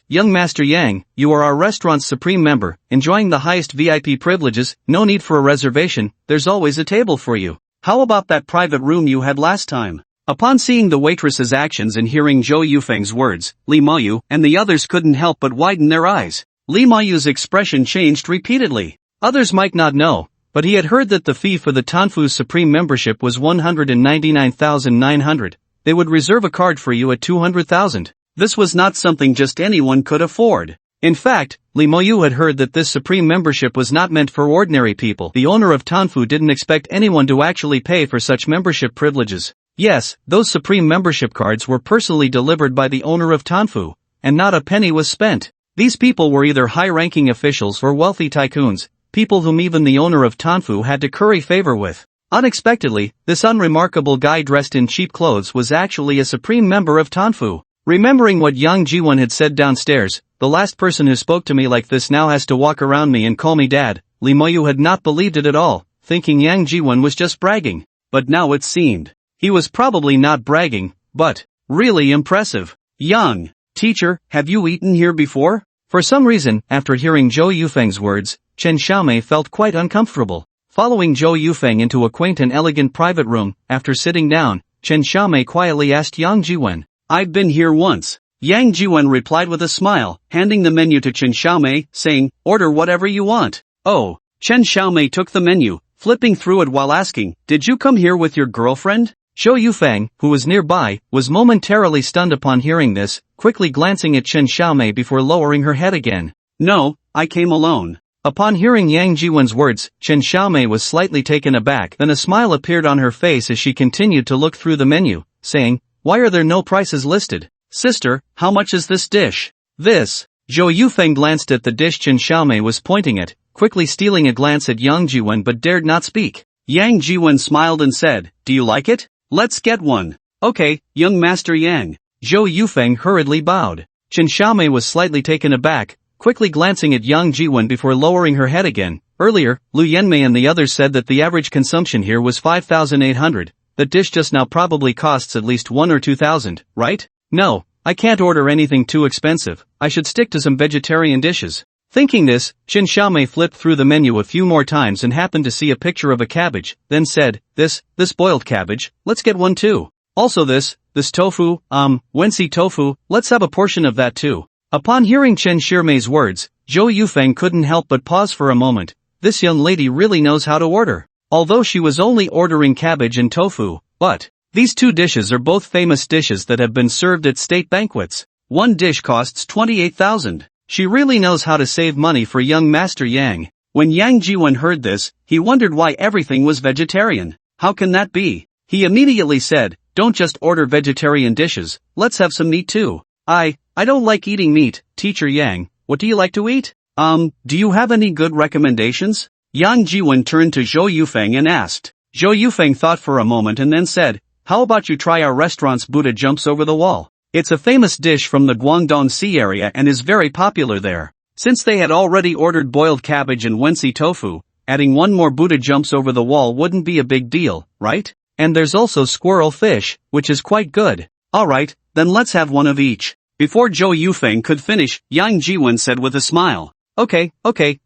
young Master Yang, you are our restaurant's supreme member, enjoying the highest VIP privileges, no need for a reservation, there's always a table for you. How about that private room you had last time? Upon seeing the waitress's actions and hearing Zhou Yufeng's words, Li Moyu and the others couldn't help but widen their eyes. Li Moyu's expression changed repeatedly. Others might not know, but he had heard that the fee for the Tanfu's supreme membership was 199,900. They would reserve a card for you at 200,000. This was not something just anyone could afford. In fact, Lee Moyu had heard that this supreme membership was not meant for ordinary people. The owner of Tanfu didn't expect anyone to actually pay for such membership privileges. Yes, those supreme membership cards were personally delivered by the owner of Tanfu, and not a penny was spent. These people were either high-ranking officials or wealthy tycoons, people whom even the owner of Tanfu had to curry favor with. Unexpectedly, this unremarkable guy dressed in cheap clothes was actually a supreme member of Tanfu. Remembering what Yang Jiwon had said downstairs, the last person who spoke to me like this now has to walk around me and call me dad, Lee Moyu had not believed it at all, thinking Yang Jiwon was just bragging. But now it seemed he was probably not bragging, but really impressive. Young teacher, have you eaten here before? For some reason, after hearing Zhou Yufeng's words, Chen Xiaomei felt quite uncomfortable. Following Zhou Yufeng into a quaint and elegant private room, after sitting down, Chen Xiaomei quietly asked Yang Jiwen, "I've been here once." Yang Jiwen replied with a smile, handing the menu to Chen Xiaomei, saying, "Order whatever you want." Oh, Chen Xiaomei took the menu, flipping through it while asking, "Did you come here with your girlfriend?" Zhou Yufeng, who was nearby, was momentarily stunned upon hearing this, quickly glancing at Chen Xiaomei before lowering her head again. "No, I came alone." Upon hearing Yang Jiwen's words, Chen Xiaomei was slightly taken aback, then a smile appeared on her face as she continued to look through the menu, saying, "Why are there no prices listed? Sister, how much is this dish?" This. Zhou Yufeng glanced at the dish Chen Xiaomei was pointing at, quickly stealing a glance at Yang Jiwen but dared not speak. Yang Jiwen smiled and said, "Do you like it? Let's get one." "Okay, young Master Yang." Zhou Yufeng hurriedly bowed. Chen Xiaomei was slightly taken aback, quickly glancing at Yang Jiwen before lowering her head again. Earlier, Lu Yanmei and the others said that the average consumption here was 5,800. The dish just now probably costs at least 1 or 2,000, right? No, I can't order anything too expensive. I should stick to some vegetarian dishes. Thinking this, Chen Xiaomei flipped through the menu a few more times and happened to see a picture of a cabbage, then said, this boiled cabbage, let's get one too. Also this tofu, Wensi tofu, let's have a portion of that too. Upon hearing Chen Xiaomei's words, Zhou Yufeng couldn't help but pause for a moment. This young lady really knows how to order. Although she was only ordering cabbage and tofu, but these two dishes are both famous dishes that have been served at state banquets. One dish costs 28,000. She really knows how to save money for young Master Yang. When Yang Jiwen heard this, he wondered why everything was vegetarian. How can that be? He immediately said, "Don't just order vegetarian dishes, let's have some meat too." I don't like eating meat, Teacher Yang. What do you like to eat? Do you have any good recommendations? Yang Jiwen turned to Zhou Yufeng and asked. Zhou Yufeng thought for a moment and then said, "How about you try our restaurant's Buddha jumps over the wall? It's a famous dish from the Guangdong Sea area and is very popular there." Since they had already ordered boiled cabbage and Wensi tofu, adding one more Buddha jumps over the wall wouldn't be a big deal, right? And there's also squirrel fish, which is quite good. Alright, then let's have one of each. Before Zhou Yufeng could finish, Yang Jiwen said with a smile. Okay,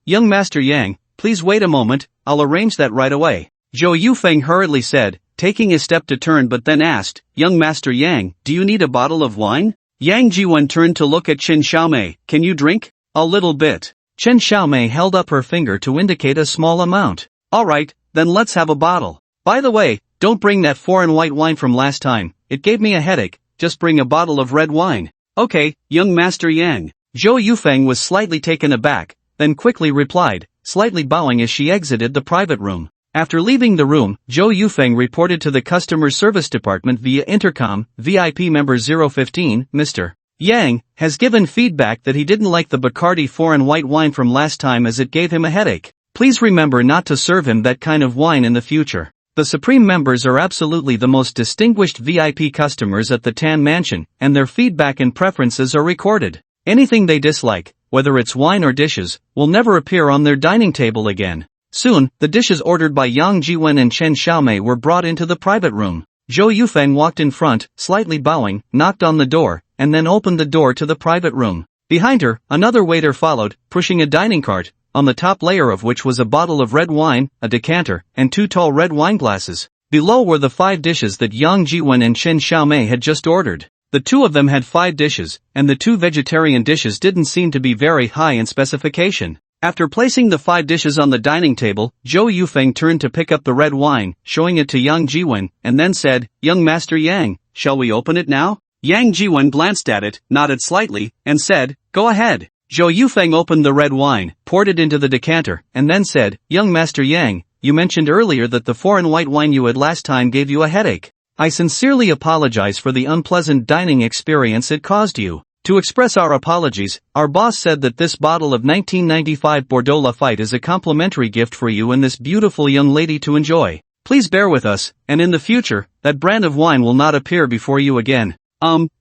young Master Yang, please wait a moment, I'll arrange that right away. Zhou Yufeng hurriedly said, taking a step to turn but then asked, "Young Master Yang, do you need a bottle of wine?" Yang Jiwen turned to look at Chen Xiaomei. "Can you drink?" "A little bit." Chen Xiaomei held up her finger to indicate a small amount. "Alright, then let's have a bottle. By the way, don't bring that foreign white wine from last time, it gave me a headache, just bring a bottle of red wine." "Okay, young Master Yang." Zhou Yufeng was slightly taken aback, then quickly replied, slightly bowing as she exited the private room. After leaving the room, Zhou Yufeng reported to the customer service department via intercom, VIP member 015, Mr. Yang, has given feedback that he didn't like the Bacardi foreign white wine from last time as it gave him a headache. Please remember not to serve him that kind of wine in the future. The Supreme members are absolutely the most distinguished VIP customers at the Tan Mansion, and their feedback and preferences are recorded. Anything they dislike, whether it's wine or dishes, will never appear on their dining table again. Soon, the dishes ordered by Yang Jiwen and Chen Xiaomei were brought into the private room. Zhou Yufeng walked in front, slightly bowing, knocked on the door, and then opened the door to the private room. Behind her, another waiter followed, pushing a dining cart, on the top layer of which was a bottle of red wine, a decanter, and 2 tall red wine glasses. Below were the 5 dishes that Yang Jiwen and Chen Xiaomei had just ordered. The two of them had 5 dishes, and the 2 vegetarian dishes didn't seem to be very high in specification. After placing the 5 dishes on the dining table, Zhou Yufeng turned to pick up the red wine, showing it to Yang Jiwen, and then said, "Young Master Yang, shall we open it now?" Yang Jiwen glanced at it, nodded slightly, and said, "Go ahead." Zhou Yufeng opened the red wine, poured it into the decanter, and then said, "Young Master Yang, you mentioned earlier that the foreign white wine you had last time gave you a headache. I sincerely apologize for the unpleasant dining experience it caused you. To express our apologies, our boss said that this bottle of 1995 Bordeaux Lafite is a complimentary gift for you and this beautiful young lady to enjoy. Please bear with us, and in the future, that brand of wine will not appear before you again.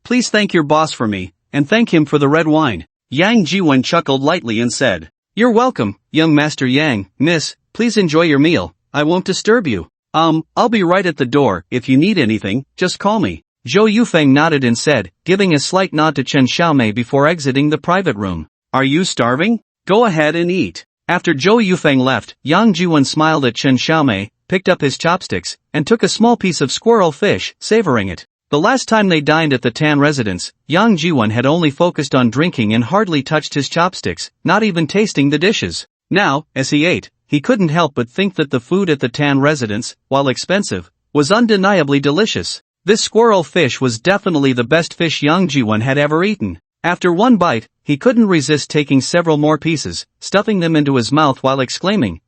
Please thank your boss for me, and thank him for the red wine." Yang Jiwen chuckled lightly and said, "You're welcome, young Master Yang. Miss, please enjoy your meal, I won't disturb you. I'll be right at the door, if you need anything, just call me." Zhou Yufeng nodded and said, giving a slight nod to Chen Xiaomei before exiting the private room, "Are you starving? Go ahead and eat." After Zhou Yufeng left, Yang Jiwen smiled at Chen Xiaomei, picked up his chopsticks, and took a small piece of squirrel fish, savoring it. The last time they dined at the Tan residence, Yang Jiwen had only focused on drinking and hardly touched his chopsticks, not even tasting the dishes. Now, as he ate, he couldn't help but think that the food at the Tan residence, while expensive, was undeniably delicious. This squirrel fish was definitely the best fish Yang Jiwen had ever eaten. After one bite, he couldn't resist taking several more pieces, stuffing them into his mouth while exclaiming,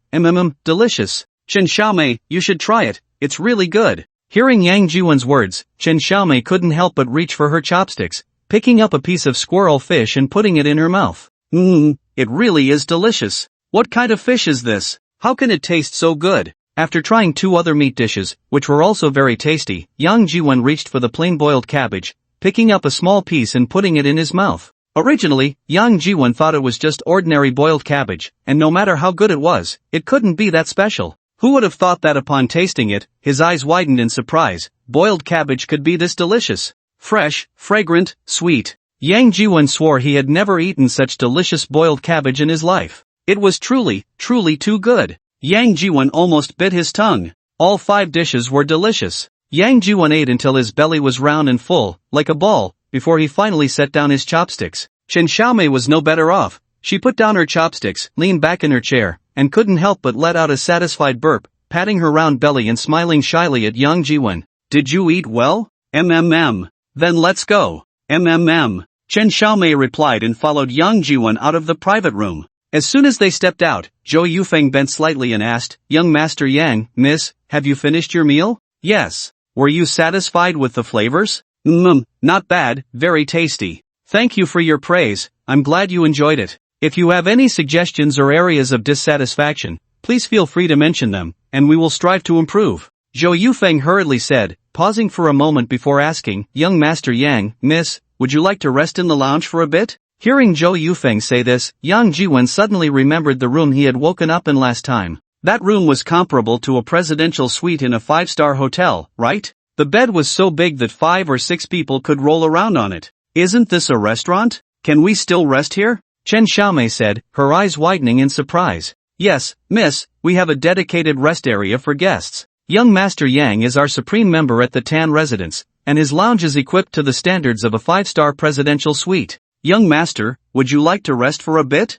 delicious. Chen Xiaomei, you should try it, it's really good." Hearing Yang Jiwen's words, Chen Xiaomei couldn't help but reach for her chopsticks, picking up a piece of squirrel fish and putting it in her mouth. It really is delicious. What kind of fish is this? How can it taste so good? After trying 2 other meat dishes, which were also very tasty, Yang Jiwen reached for the plain boiled cabbage, picking up a small piece and putting it in his mouth. Originally, Yang Jiwen thought it was just ordinary boiled cabbage, and no matter how good it was, it couldn't be that special. Who would have thought that upon tasting it, his eyes widened in surprise, boiled cabbage could be this delicious. Fresh, fragrant, sweet. Yang Jiwen swore he had never eaten such delicious boiled cabbage in his life. It was truly, truly too good. Yang Jiwen almost bit his tongue. All 5 dishes were delicious. Yang Jiwen ate until his belly was round and full, like a ball, before he finally set down his chopsticks. Chen Xiaomei was no better off. She put down her chopsticks, leaned back in her chair, and couldn't help but let out a satisfied burp, patting her round belly and smiling shyly at Yang Jiwen. "Did you eat well? Then let's go. Chen Xiaomei replied and followed Yang Jiwen out of the private room. As soon as they stepped out, Zhou Yufeng bent slightly and asked, "Young Master Yang, miss, have you finished your meal?" "Yes. Were you satisfied with the flavors?" Not bad, very tasty. Thank you for your praise, I'm glad you enjoyed it. If you have any suggestions or areas of dissatisfaction, please feel free to mention them, and we will strive to improve." Zhou Yufeng hurriedly said, pausing for a moment before asking, "Young Master Yang, miss, would you like to rest in the lounge for a bit?" Hearing Zhou Yufeng say this, Yang Jiwen suddenly remembered the room he had woken up in last time. That room was comparable to a presidential suite in a 5-star hotel, right? The bed was so big that 5 or 6 people could roll around on it. "Isn't this a restaurant? Can we still rest here?" Chen Xiaomei said, her eyes widening in surprise. "Yes, miss, we have a dedicated rest area for guests. Young Master Yang is our supreme member at the Tan residence, and his lounge is equipped to the standards of a 5-star presidential suite. Young Master, would you like to rest for a bit?"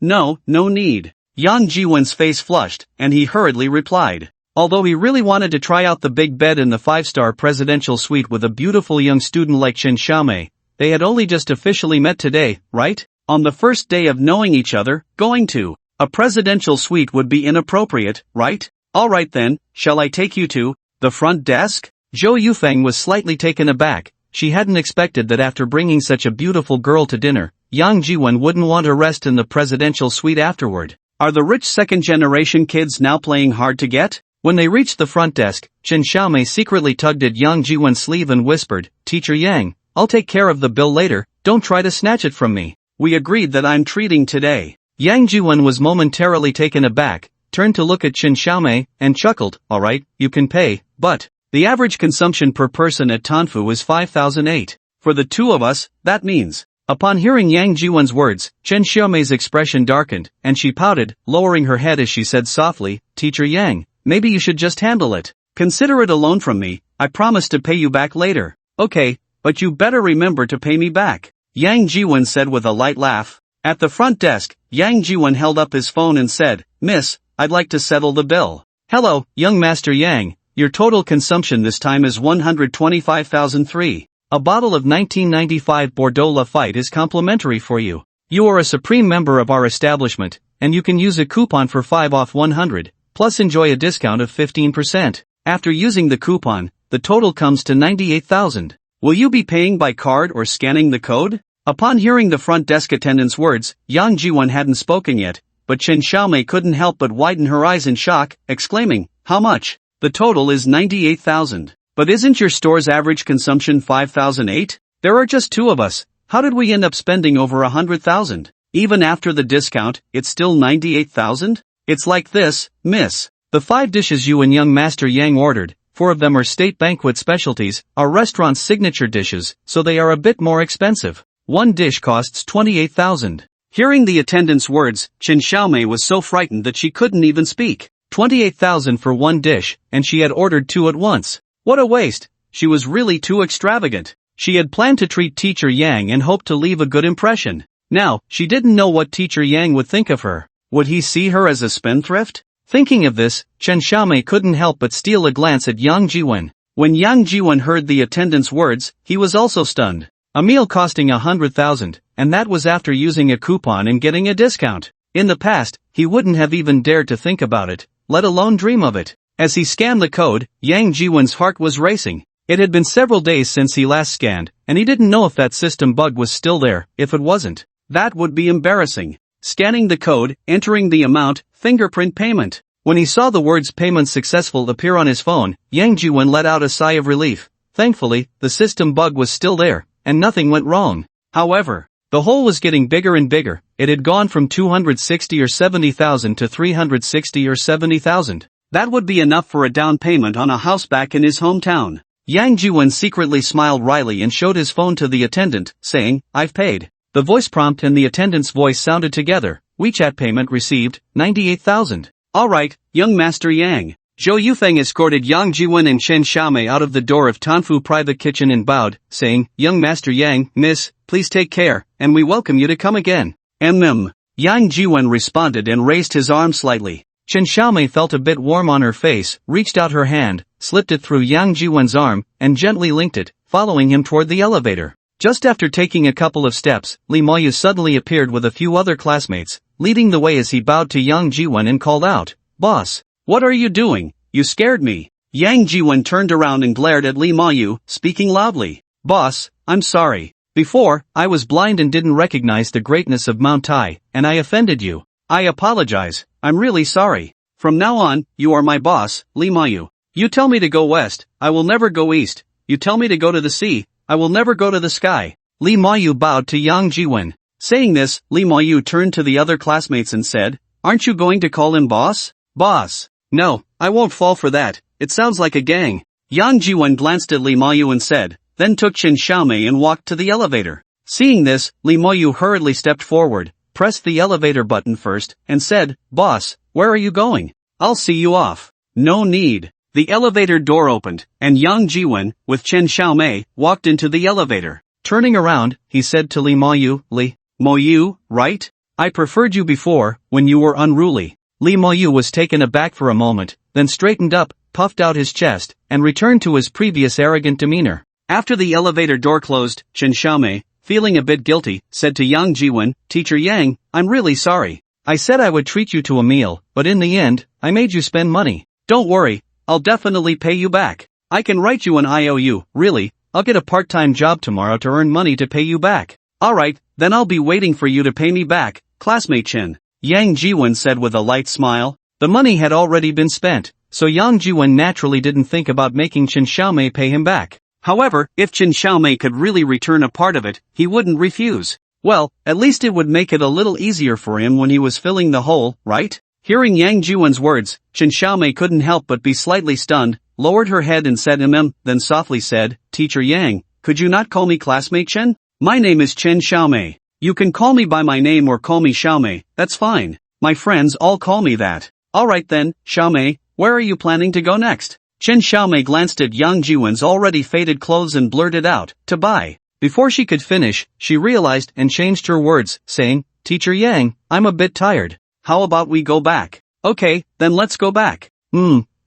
No need." Yang Jiwen's face flushed, and he hurriedly replied. Although he really wanted to try out the big bed in the 5-star presidential suite with a beautiful young student like Chen Xiaomei, they had only just officially met today, right? On the first day of knowing each other, going to a presidential suite would be inappropriate, right? Alright then, shall I take you to the front desk? Zhou Yufeng was slightly taken aback. She hadn't expected that after bringing such a beautiful girl to dinner, Yang Jiwen wouldn't want to rest in the presidential suite afterward. Are the rich second-generation kids now playing hard to get? When they reached the front desk, Chen Xiaomei secretly tugged at Yang Jiwen's sleeve and whispered, "Teacher Yang, I'll take care of the bill later, don't try to snatch it from me. We agreed that I'm treating today." Yang Jiwen was momentarily taken aback, turned to look at Chen Xiaomei, and chuckled, "Alright, you can pay, but the average consumption per person at Tanfu is 5,008. For the 2 of us, that means." Upon hearing Yang Jiwen's words, Chen Xiaomei's expression darkened, and she pouted, lowering her head as she said softly, "Teacher Yang, maybe you should just handle it. Consider it a loan from me, I promise to pay you back later." "Okay, but you better remember to pay me back," Yang Jiwen said with a light laugh. At the front desk, Yang Jiwen held up his phone and said, "Miss, I'd like to settle the bill." "Hello, young Master Yang, your total consumption this time is 125,003. A bottle of 1995 Bordeaux Lafite is complimentary for you. You are a supreme member of our establishment, and you can use a coupon for 5 off 100, plus enjoy a discount of 15%. After using the coupon, the total comes to 98,000. Will you be paying by card or scanning the code? Upon hearing the front desk attendant's words, Yang Jiwon hadn't spoken yet, but Chen Xiaomei couldn't help but widen her eyes in shock, exclaiming, "How much?" "The total is 98,000. But isn't your store's average consumption 5,008? There are just 2 of us. How did we end up spending over 100,000? Even after the discount, it's still 98,000? It's like this, miss. The 5 dishes you and young Master Yang ordered, 4 of them are state banquet specialties, our restaurant's signature dishes, so they are a bit more expensive. 1 dish costs 28,000. Hearing the attendant's words, Chen Xiaomei was so frightened that she couldn't even speak. 28,000 for 1 dish, and she had ordered 2 at once. What a waste! She was really too extravagant. She had planned to treat Teacher Yang and hoped to leave a good impression. Now, she didn't know what Teacher Yang would think of her. Would he see her as a spendthrift? Thinking of this, Chen Xiaomei couldn't help but steal a glance at Yang Jiwon. When Yang Jiwon heard the attendant's words, he was also stunned. A meal costing 100,000, and that was after using a coupon and getting a discount. In the past, he wouldn't have even dared to think about it, let alone dream of it. As he scanned the code, Yang Jiwon's heart was racing. It had been several days since he last scanned, and he didn't know if that system bug was still there. If it wasn't, that would be embarrassing. Scanning the code, entering the amount, fingerprint payment. When he saw the words "payment successful" appear on his phone, Yang Jiwon let out a sigh of relief. Thankfully, the system bug was still there, and nothing went wrong. However, the hole was getting bigger and bigger. It had gone from 260 or 70,000 to 360 or 70,000. That would be enough for a down payment on a house back in his hometown. Yang Jiwon secretly smiled wryly and showed his phone to the attendant, saying, "I've paid." The voice prompt and the attendant's voice sounded together. WeChat payment received, 98,000. Alright, young Master Yang. Zhou Yufeng escorted Yang Jiwon and Chen Xiaomei out of the door of Tanfu Private Kitchen and bowed, saying, "Young Master Yang, miss, please take care, and we welcome you to come again." Yang Jiwon responded and raised his arm slightly. Chen Xiaomei felt a bit warm on her face, reached out her hand, slipped it through Yang Jiwon's arm, and gently linked it, following him toward the elevator. Just after taking a couple of steps, Li Moyu suddenly appeared with a few other classmates, leading the way as he bowed to Yang Jiwon and called out, "Boss, what are you doing? You scared me." Yang Jiwon turned around and glared at Li Moyu, speaking loudly. "Boss, I'm sorry. Before, I was blind and didn't recognize the greatness of Mount Tai, and I offended you. I apologize, I'm really sorry. From now on, you are my boss, Li Moyu. You tell me to go west, I will never go east. You tell me to go to the sea, I will never go to the sky." Li Moyu bowed to Yang Jiwon. Saying this, Li Moyu turned to the other classmates and said, "Aren't you going to call him boss?" "Boss. No, I won't fall for that, it sounds like a gang." Yang Jiwon glanced at Li Moyu and said, then took Chen Xiaomei and walked to the elevator. Seeing this, Li Moyu hurriedly stepped forward, pressed the elevator button first, and said, "Boss, where are you going? I'll see you off." "No need." The elevator door opened, and Yang Jiwon, with Chen Xiaomei, walked into the elevator. Turning around, he said to Li Moyu, "Li Moyu, right? I preferred you before, when you were unruly." Li Moyu was taken aback for a moment, then straightened up, puffed out his chest, and returned to his previous arrogant demeanor. After the elevator door closed, Chen Xiaomei, feeling a bit guilty, said to Yang Jiwon, "Teacher Yang, I'm really sorry. I said I would treat you to a meal, but in the end, I made you spend money. Don't worry, I'll definitely pay you back. I can write you an IOU, really, I'll get a part-time job tomorrow to earn money to pay you back." "Alright, then I'll be waiting for you to pay me back, classmate Chen," Yang Jiwon said with a light smile. The money had already been spent, so Yang Jiwon naturally didn't think about making Chen Xiaomei pay him back. However, if Chen Xiaomei could really return a part of it, he wouldn't refuse. Well, at least it would make it a little easier for him when he was filling the hole, right? Hearing Yang Jiwon's words, Chen Xiaomei couldn't help but be slightly stunned, lowered her head and said then softly said, "Teacher Yang, could you not call me classmate Chen? My name is Chen Xiaomei. You can call me by my name or call me Xiaomei, that's fine. My friends all call me that." "Alright then, Xiaomei, where are you planning to go next?" Chen Xiaomei glanced at Yang Jiwon's already faded clothes and blurted out, "To buy." Before she could finish, she realized and changed her words, saying, "Teacher Yang, I'm a bit tired. How about we go back?" "Okay, then let's go back."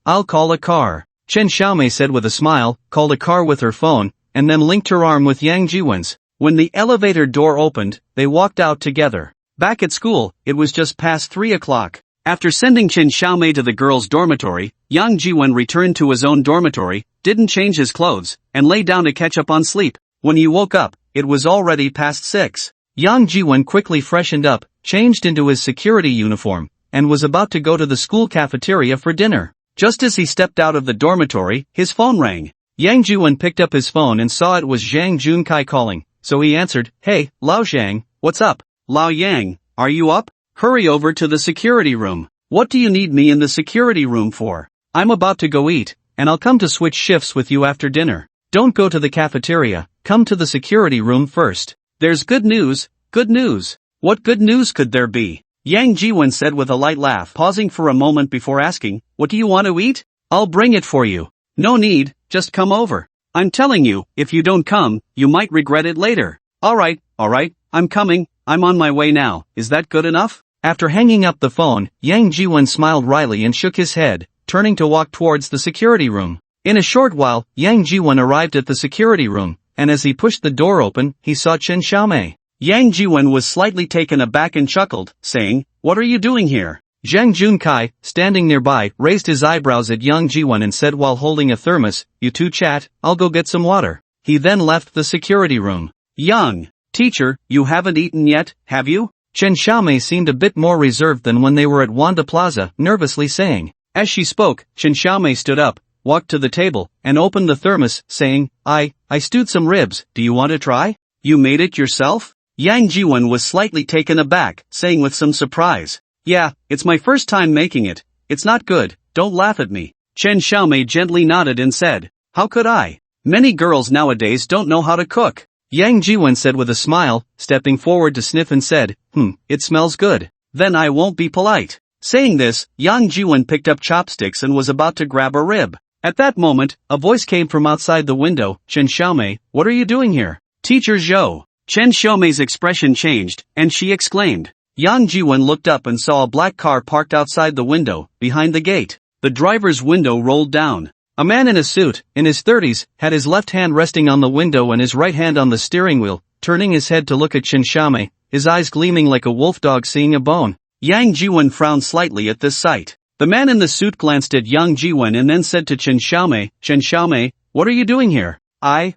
I'll call a car." Chen Xiaomei said with a smile, called a car with her phone, and then linked her arm with Yang Jiwon's. When the elevator door opened, they walked out together. Back at school, it was just past 3 o'clock. After sending Chen Xiaomei to the girls' dormitory, Yang Jiwen returned to his own dormitory, didn't change his clothes, and lay down to catch up on sleep. When he woke up, it was already past 6. Yang Jiwen quickly freshened up, changed into his security uniform, and was about to go to the school cafeteria for dinner. Just as he stepped out of the dormitory, his phone rang. Yang Jiwen picked up his phone and saw it was Zhang Junkai calling, so he answered, "Hey, Lao Zhang, what's up?" "Lao Yang, are you up? Hurry over to the security room." "What do you need me in the security room for?" "I'm about to go eat, and I'll come to switch shifts with you after dinner." "Don't go to the cafeteria, come to the security room first." "There's good news, good news." "What good news could there be?" Yang Jiwen said with a light laugh, pausing for a moment before asking, "What do you want to eat?" "I'll bring it for you." "No need, just come over." "I'm telling you, if you don't come, you might regret it later." Alright, I'm coming, I'm on my way now, is that good enough?" After hanging up the phone, Yang Jiwen smiled wryly and shook his head, turning to walk towards the security room. In a short while, Yang Jiwen arrived at the security room, and as he pushed the door open, he saw Chen Xiaomei. Yang Jiwen was slightly taken aback and chuckled, saying, "What are you doing here?" Zhang Junkai, standing nearby, raised his eyebrows at Yang Jiwen and said while holding a thermos, "You two chat, I'll go get some water." He then left the security room. "Yang, teacher, you haven't eaten yet, have you?" Chen Xiaomei seemed a bit more reserved than when they were at Wanda Plaza, nervously saying. As she spoke, Chen Xiaomei stood up, walked to the table, and opened the thermos, saying, I stewed some ribs, do you want to try?" "You made it yourself?" Yang Jiwen was slightly taken aback, saying with some surprise, "Yeah, it's my first time making it. It's not good, don't laugh at me." Chen Xiaomei gently nodded and said, "How could I? Many girls nowadays don't know how to cook." Yang Jiwen said with a smile, stepping forward to sniff and said, "It smells good. Then I won't be polite." Saying this, Yang Jiwen picked up chopsticks and was about to grab a rib. At that moment, a voice came from outside the window, "Chen Xiaomei, what are you doing here?" "Teacher Zhou." Chen Xiaomei's expression changed, and she exclaimed. Yang Jiwen looked up and saw a black car parked outside the window, behind the gate. The driver's window rolled down. A man in a suit, in his 30s, had his left hand resting on the window and his right hand on the steering wheel, turning his head to look at Chen Xiaomei, his eyes gleaming like a wolf dog seeing a bone. Yang Jiwen frowned slightly at this sight. The man in the suit glanced at Yang Jiwen and then said to Chen Xiaomei, "What are you doing here?" I.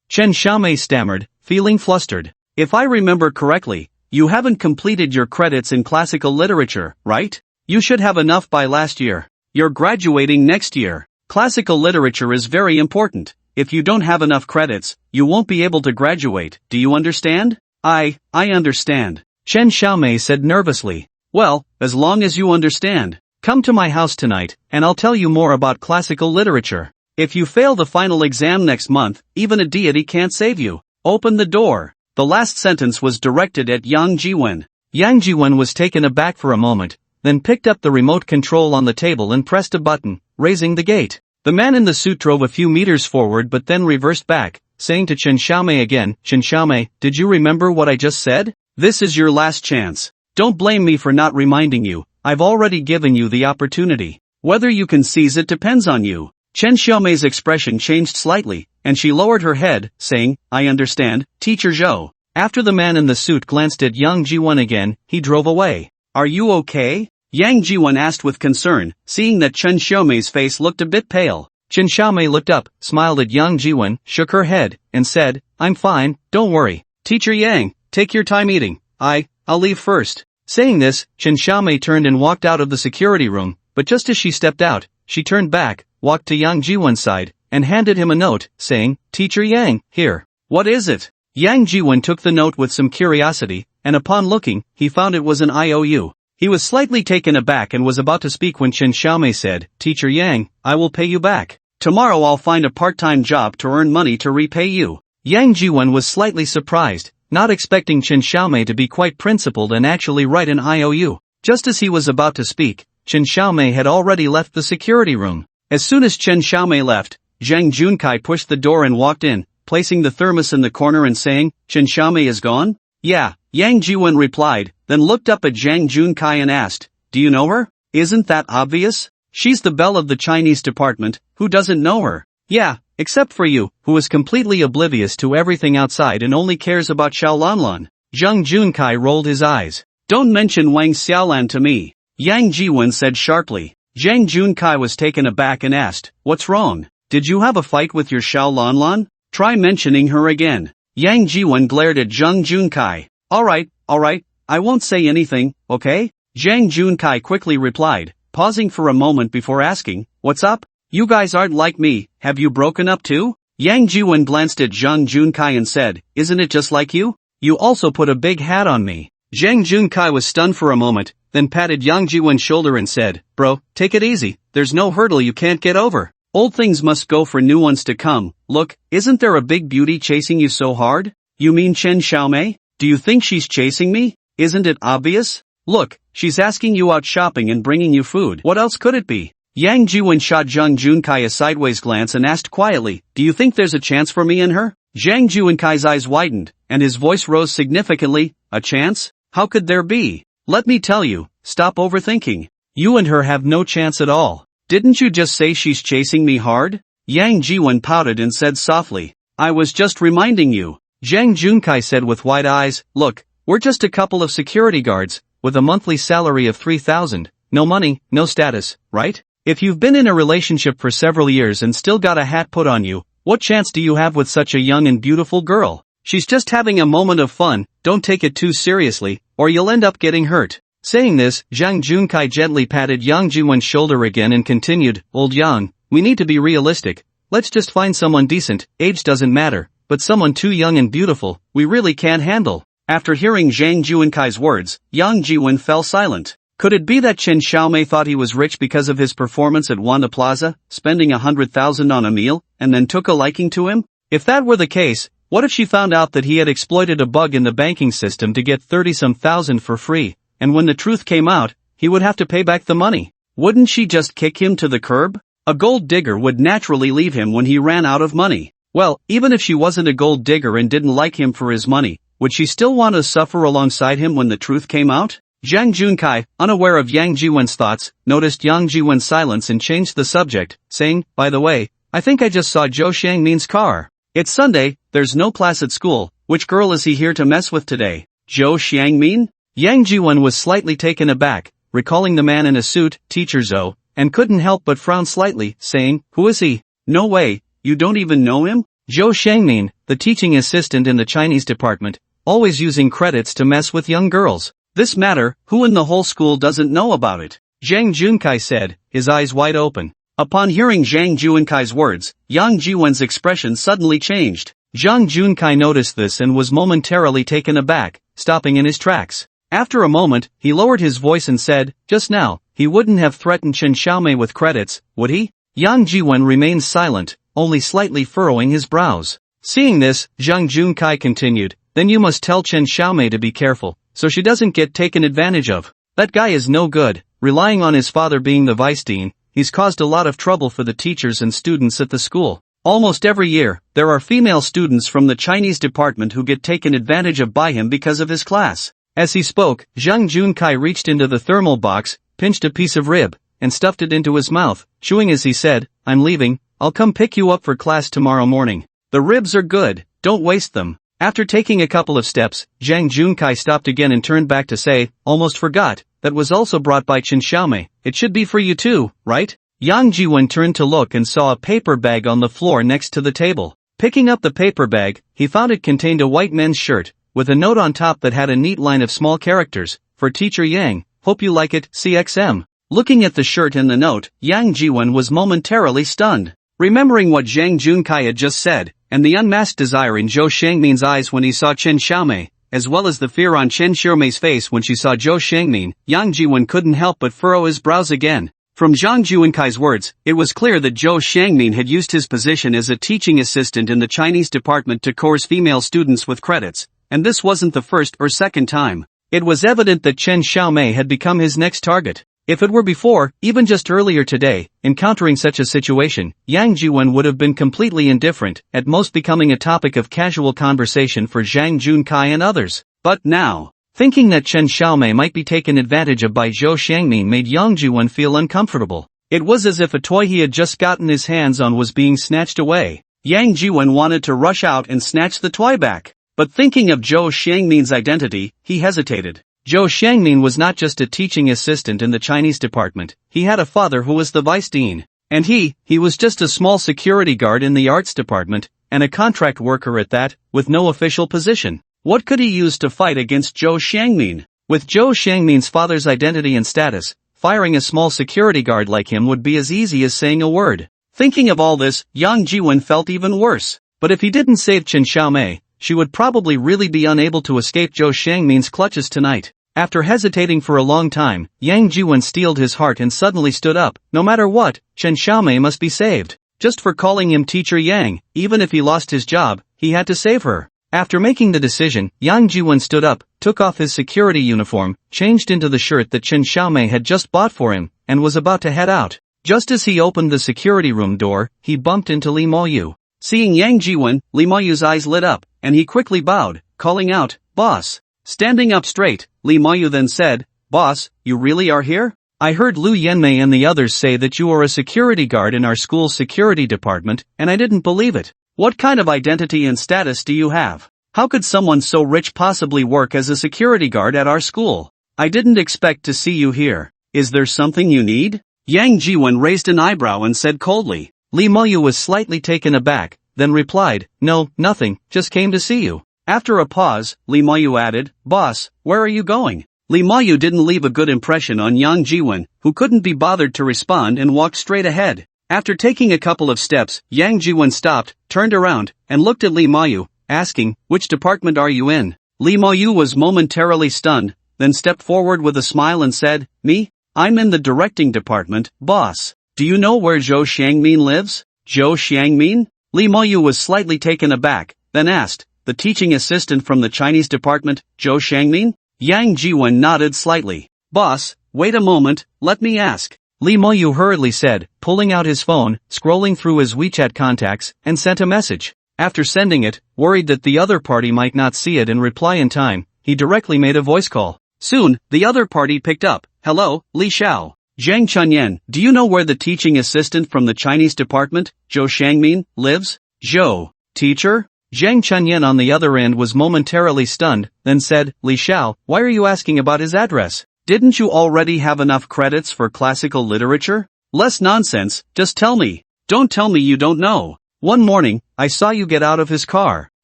Chen Xiaomei stammered, feeling flustered. "If I remember correctly, you haven't completed your credits in classical literature, right? You should have enough by last year. You're graduating next year. Classical literature is very important. If you don't have enough credits, you won't be able to graduate, do you understand?" I understand," Chen Xiaomei said nervously. "Well, as long as you understand, come to my house tonight, and I'll tell you more about classical literature. If you fail the final exam next month, even a deity can't save you. Open the door." The last sentence was directed at Yang Jiwen. Yang Jiwen was taken aback for a moment, then picked up the remote control on the table and pressed a button, raising the gate. The man in the suit drove a few meters forward but then reversed back, saying to Chen Xiaomei again, "Chen Xiaomei, did you remember what I just said? This is your last chance. Don't blame me for not reminding you, I've already given you the opportunity. Whether you can seize it depends on you." Chen Xiaomei's expression changed slightly, and she lowered her head, saying, "I understand, Teacher Zhou." After the man in the suit glanced at Yang Jiwen again, he drove away. "Are you okay?" Yang Jiwen asked with concern, seeing that Chen Xiaomei's face looked a bit pale. Chen Xiaomei looked up, smiled at Yang Jiwen, shook her head, and said, "I'm fine, don't worry. Teacher Yang, take your time eating. I'll leave first." Saying this, Chen Xiaomei turned and walked out of the security room, but just as she stepped out, she turned back, walked to Yang Jiwen's side, and handed him a note, saying, "Teacher Yang, here." "What is it?" Yang Jiwen took the note with some curiosity, and upon looking, he found it was an IOU. He was slightly taken aback and was about to speak when Chen Xiaomei said, "Teacher Yang, I will pay you back. Tomorrow I'll find a part-time job to earn money to repay you." Yang Jiwen was slightly surprised, not expecting Chen Xiaomei to be quite principled and actually write an IOU. Just as he was about to speak, Chen Xiaomei had already left the security room. As soon as Chen Xiaomei left, Zhang Junkai pushed the door and walked in, placing the thermos in the corner and saying, "Chen Xiaomei is gone?" "Yeah," Yang Jiwen replied, then looked up at Zhang Junkai and asked, "Do you know her?" "Isn't that obvious? She's the belle of the Chinese department, who doesn't know her?" Yeah, except for you, who is completely oblivious to everything outside and only cares about Xiaolanlan. Zhang Junkai rolled his eyes. Don't mention Wang Xiaolan to me, Yang Jiwen said sharply. Zhang Junkai was taken aback and asked, what's wrong? Did you have a fight with your Xiaolanlan? Try mentioning her again. Yang Jiwen glared at Zhang Junkai. Alright, I won't say anything, okay? Zhang Junkai quickly replied, pausing for a moment before asking, what's up? You guys aren't like me, have you broken up too? Yang Jiwen glanced at Zhang Junkai and said, isn't it just like you? You also put a big hat on me. Zhang Junkai was stunned for a moment, then patted Yang Jiwen's shoulder and said, bro, take it easy, there's no hurdle you can't get over. Old things must go for new ones to come. Look, isn't there a big beauty chasing you so hard? You mean Chen Xiaomei? Do you think she's chasing me? Isn't it obvious? Look, she's asking you out shopping and bringing you food. What else could it be? Yang Jiwen shot Zhang Junkai a sideways glance and asked quietly, do you think there's a chance for me and her? Zhang Junkai's eyes widened, and his voice rose significantly. A chance? How could there be? Let me tell you, stop overthinking. You and her have no chance at all. Didn't you just say she's chasing me hard? Yang Jiwen pouted and said softly, I was just reminding you. Zhang Junkai said with wide eyes, look, we're just a couple of security guards, with a monthly salary of 3,000, no money, no status, right? If you've been in a relationship for several years and still got a hat put on you, what chance do you have with such a young and beautiful girl? She's just having a moment of fun, don't take it too seriously, or you'll end up getting hurt. Saying this, Zhang Junkai gently patted Yang Jiwen's shoulder again and continued, Old Yang, we need to be realistic. Let's just find someone decent, age doesn't matter, but someone too young and beautiful, we really can't handle. After hearing Zhang Junkai's words, Yang Jiwen fell silent. Could it be that Chen Xiaomei thought he was rich because of his performance at Wanda Plaza, spending 100,000 on a meal, and then took a liking to him? If that were the case, what if she found out that he had exploited a bug in the banking system to get 30-some thousand for free, and when the truth came out, he would have to pay back the money? Wouldn't she just kick him to the curb? A gold digger would naturally leave him when he ran out of money. Well, even if she wasn't a gold digger and didn't like him for his money, would she still want to suffer alongside him when the truth came out? Zhang Junkai, unaware of Yang Jiwen's thoughts, noticed Yang Jiwen's silence and changed the subject, saying, by the way, I think I just saw Zhou Xiangmin's car. It's Sunday, there's no class at school, which girl is he here to mess with today? Zhou Xiangmin? Yang Jiwen was slightly taken aback, recalling the man in a suit, Teacher Zhou, and couldn't help but frown slightly, saying, who is he? No way, you don't even know him? Zhou Xiangmin, the teaching assistant in the Chinese department, always using credits to mess with young girls. This matter, who in the whole school doesn't know about it? Zhang Junkai said, his eyes wide open. Upon hearing Zhang Junkai's words, Yang Jiwen's expression suddenly changed. Zhang Junkai noticed this and was momentarily taken aback, stopping in his tracks. After a moment, he lowered his voice and said, just now, he wouldn't have threatened Chen Xiaomei with credits, would he? Yang Jiwen remained silent, only slightly furrowing his brows. Seeing this, Zhang Junkai continued, then you must tell Chen Xiaomei to be careful, so she doesn't get taken advantage of. That guy is no good, relying on his father being the vice dean, he's caused a lot of trouble for the teachers and students at the school. Almost every year, there are female students from the Chinese department who get taken advantage of by him because of his class. As he spoke, Zhang Junkai reached into the thermal box, pinched a piece of rib, and stuffed it into his mouth, chewing as he said, I'm leaving, I'll come pick you up for class tomorrow morning. The ribs are good, don't waste them. After taking a couple of steps, Zhang Junkai stopped again and turned back to say, almost forgot, that was also brought by Chen Xiaomei, it should be for you too, right? Yang Jiwen turned to look and saw a paper bag on the floor next to the table. Picking up the paper bag, he found it contained a white men's shirt, with a note on top that had a neat line of small characters, for Teacher Yang, hope you like it, CXM. Looking at the shirt and the note, Yang Jiwen was momentarily stunned. Remembering what Zhang Junkai had just said, and the unmasked desire in Zhou Xiangmin's eyes when he saw Chen Xiaomei, as well as the fear on Chen Xiaomei's face when she saw Zhou Xiangmin, Yang Jiwen couldn't help but furrow his brows again. From Zhang Junkai's words, it was clear that Zhou Xiangmin had used his position as a teaching assistant in the Chinese department to coerce female students with credits, and this wasn't the first or second time. It was evident that Chen Xiaomei had become his next target. If it were before, even just earlier today, encountering such a situation, Yang Jiwen would have been completely indifferent, at most becoming a topic of casual conversation for Zhang Junkai and others. But now, thinking that Chen Xiaomei might be taken advantage of by Zhou Xiangmin made Yang Jiwen feel uncomfortable. It was as if a toy he had just gotten his hands on was being snatched away. Yang Jiwen wanted to rush out and snatch the toy back. But thinking of Zhou Xiangmin's identity, he hesitated. Zhou Xiangmin was not just a teaching assistant in the Chinese department, he had a father who was the vice dean. And he was just a small security guard in the arts department, and a contract worker at that, with no official position. What could he use to fight against Zhou Xiangmin? With Zhou Xiangmin's father's identity and status, firing a small security guard like him would be as easy as saying a word. Thinking of all this, Yang Jiwen felt even worse. But if he didn't save Chen Xiaomei, she would probably really be unable to escape Zhou Xiangmin's clutches tonight. After hesitating for a long time, Yang Jiwen steeled his heart and suddenly stood up. No matter what, Chen Xiaomei must be saved. Just for calling him Teacher Yang, even if he lost his job, he had to save her. After making the decision, Yang Jiwen stood up, took off his security uniform, changed into the shirt that Chen Xiaomei had just bought for him, and was about to head out. Just as he opened the security room door, he bumped into Li Moyu. Seeing Yang Jiwen, Li Moyu's eyes lit up, and he quickly bowed, calling out, "Boss." Standing up straight, Li Moyu then said, "Boss, you really are here? I heard Lu Yanmei and the others say that you are a security guard in our school's security department, and I didn't believe it. What kind of identity and status do you have? How could someone so rich possibly work as a security guard at our school? I didn't expect to see you here. Is there something you need?" Yang Jiwen raised an eyebrow and said coldly. Li Moyu was slightly taken aback, then replied, "No, nothing, just came to see you." After a pause, Li Moyu added, "Boss, where are you going?" Li Moyu didn't leave a good impression on Yang Jiwen, who couldn't be bothered to respond and walked straight ahead. After taking a couple of steps, Yang Jiwen stopped, turned around, and looked at Li Moyu, asking, "Which department are you in?" Li Moyu was momentarily stunned, then stepped forward with a smile and said, "Me? I'm in the directing department, boss. Do you know where Zhou Xiangmin lives?" "Zhou Xiangmin?" Li Moyu was slightly taken aback, then asked, "The teaching assistant from the Chinese department, Zhou Xiangmin?" Yang Jiwen nodded slightly. "Boss, wait a moment, let me ask." Li Moyu hurriedly said, pulling out his phone, scrolling through his WeChat contacts, and sent a message. After sending it, worried that the other party might not see it and reply in time, he directly made a voice call. Soon, the other party picked up. "Hello, Li Xiao. Zhang Chunyan, do you know where the teaching assistant from the Chinese department, Zhou Xiangmin, lives?" "Zhou, teacher?" Zhang Chunyan on the other end was momentarily stunned, then said, "Li Xiao, why are you asking about his address? Didn't you already have enough credits for classical literature? Less nonsense, just tell me. Don't tell me you don't know. One morning, I saw you get out of his car."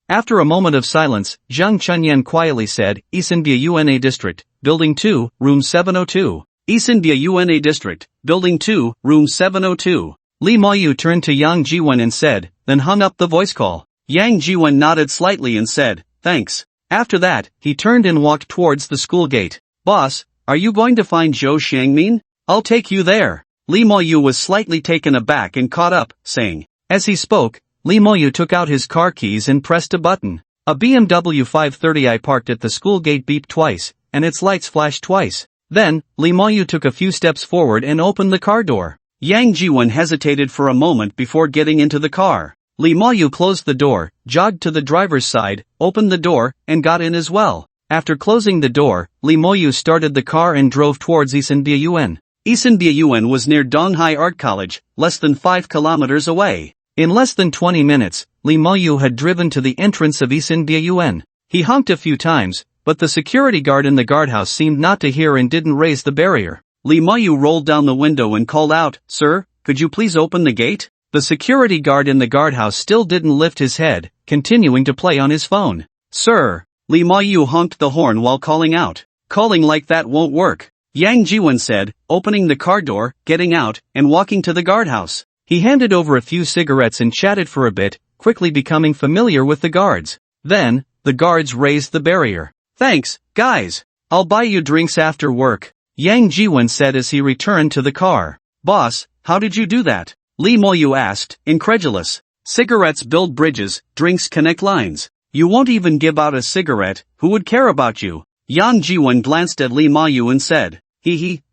After a moment of silence, Zhang Chunyan quietly said, "Isenbia UNA District, Building 2, Room 702. Isenbia UNA District, Building 2, Room 702. Li Moyu turned to Yang Jiwen and said, then hung up the voice call. Yang Jiwen nodded slightly and said, "Thanks." After that, he turned and walked towards the school gate. "Boss, are you going to find Zhou Xiangmin? I'll take you there." Li Moyu was slightly taken aback and caught up, saying. As he spoke, Li Moyu took out his car keys and pressed a button. A BMW 530i parked at the school gate beeped twice, and its lights flashed twice. Then, Li Moyu took a few steps forward and opened the car door. Yang Jiwen hesitated for a moment before getting into the car. Li Moyu closed the door, jogged to the driver's side, opened the door, and got in as well. After closing the door, Li Moyu started the car and drove towards Isenbia Yuan. Isenbia Yuan was near Donghai Art College, less than 5 kilometers away. In less than 20 minutes, Li Moyu had driven to the entrance of Isenbia Yuan. He honked a few times, but the security guard in the guardhouse seemed not to hear and didn't raise the barrier. Li Moyu rolled down the window and called out, "Sir, could you please open the gate?" The security guard in the guardhouse still didn't lift his head, continuing to play on his phone. "Sir!" Li Moyu honked the horn while calling out. "Calling like that won't work," Yang Jiwen said, opening the car door, getting out, and walking to the guardhouse. He handed over a few cigarettes and chatted for a bit, quickly becoming familiar with the guards. Then, the guards raised the barrier. "Thanks, guys. I'll buy you drinks after work," Yang Jiwen said as he returned to the car. "Boss, how did you do that?" Li Moyu asked, incredulous. "Cigarettes build bridges, drinks connect lines. You won't even give out a cigarette, who would care about you?" Yang Jiwen glanced at Li Moyu and said,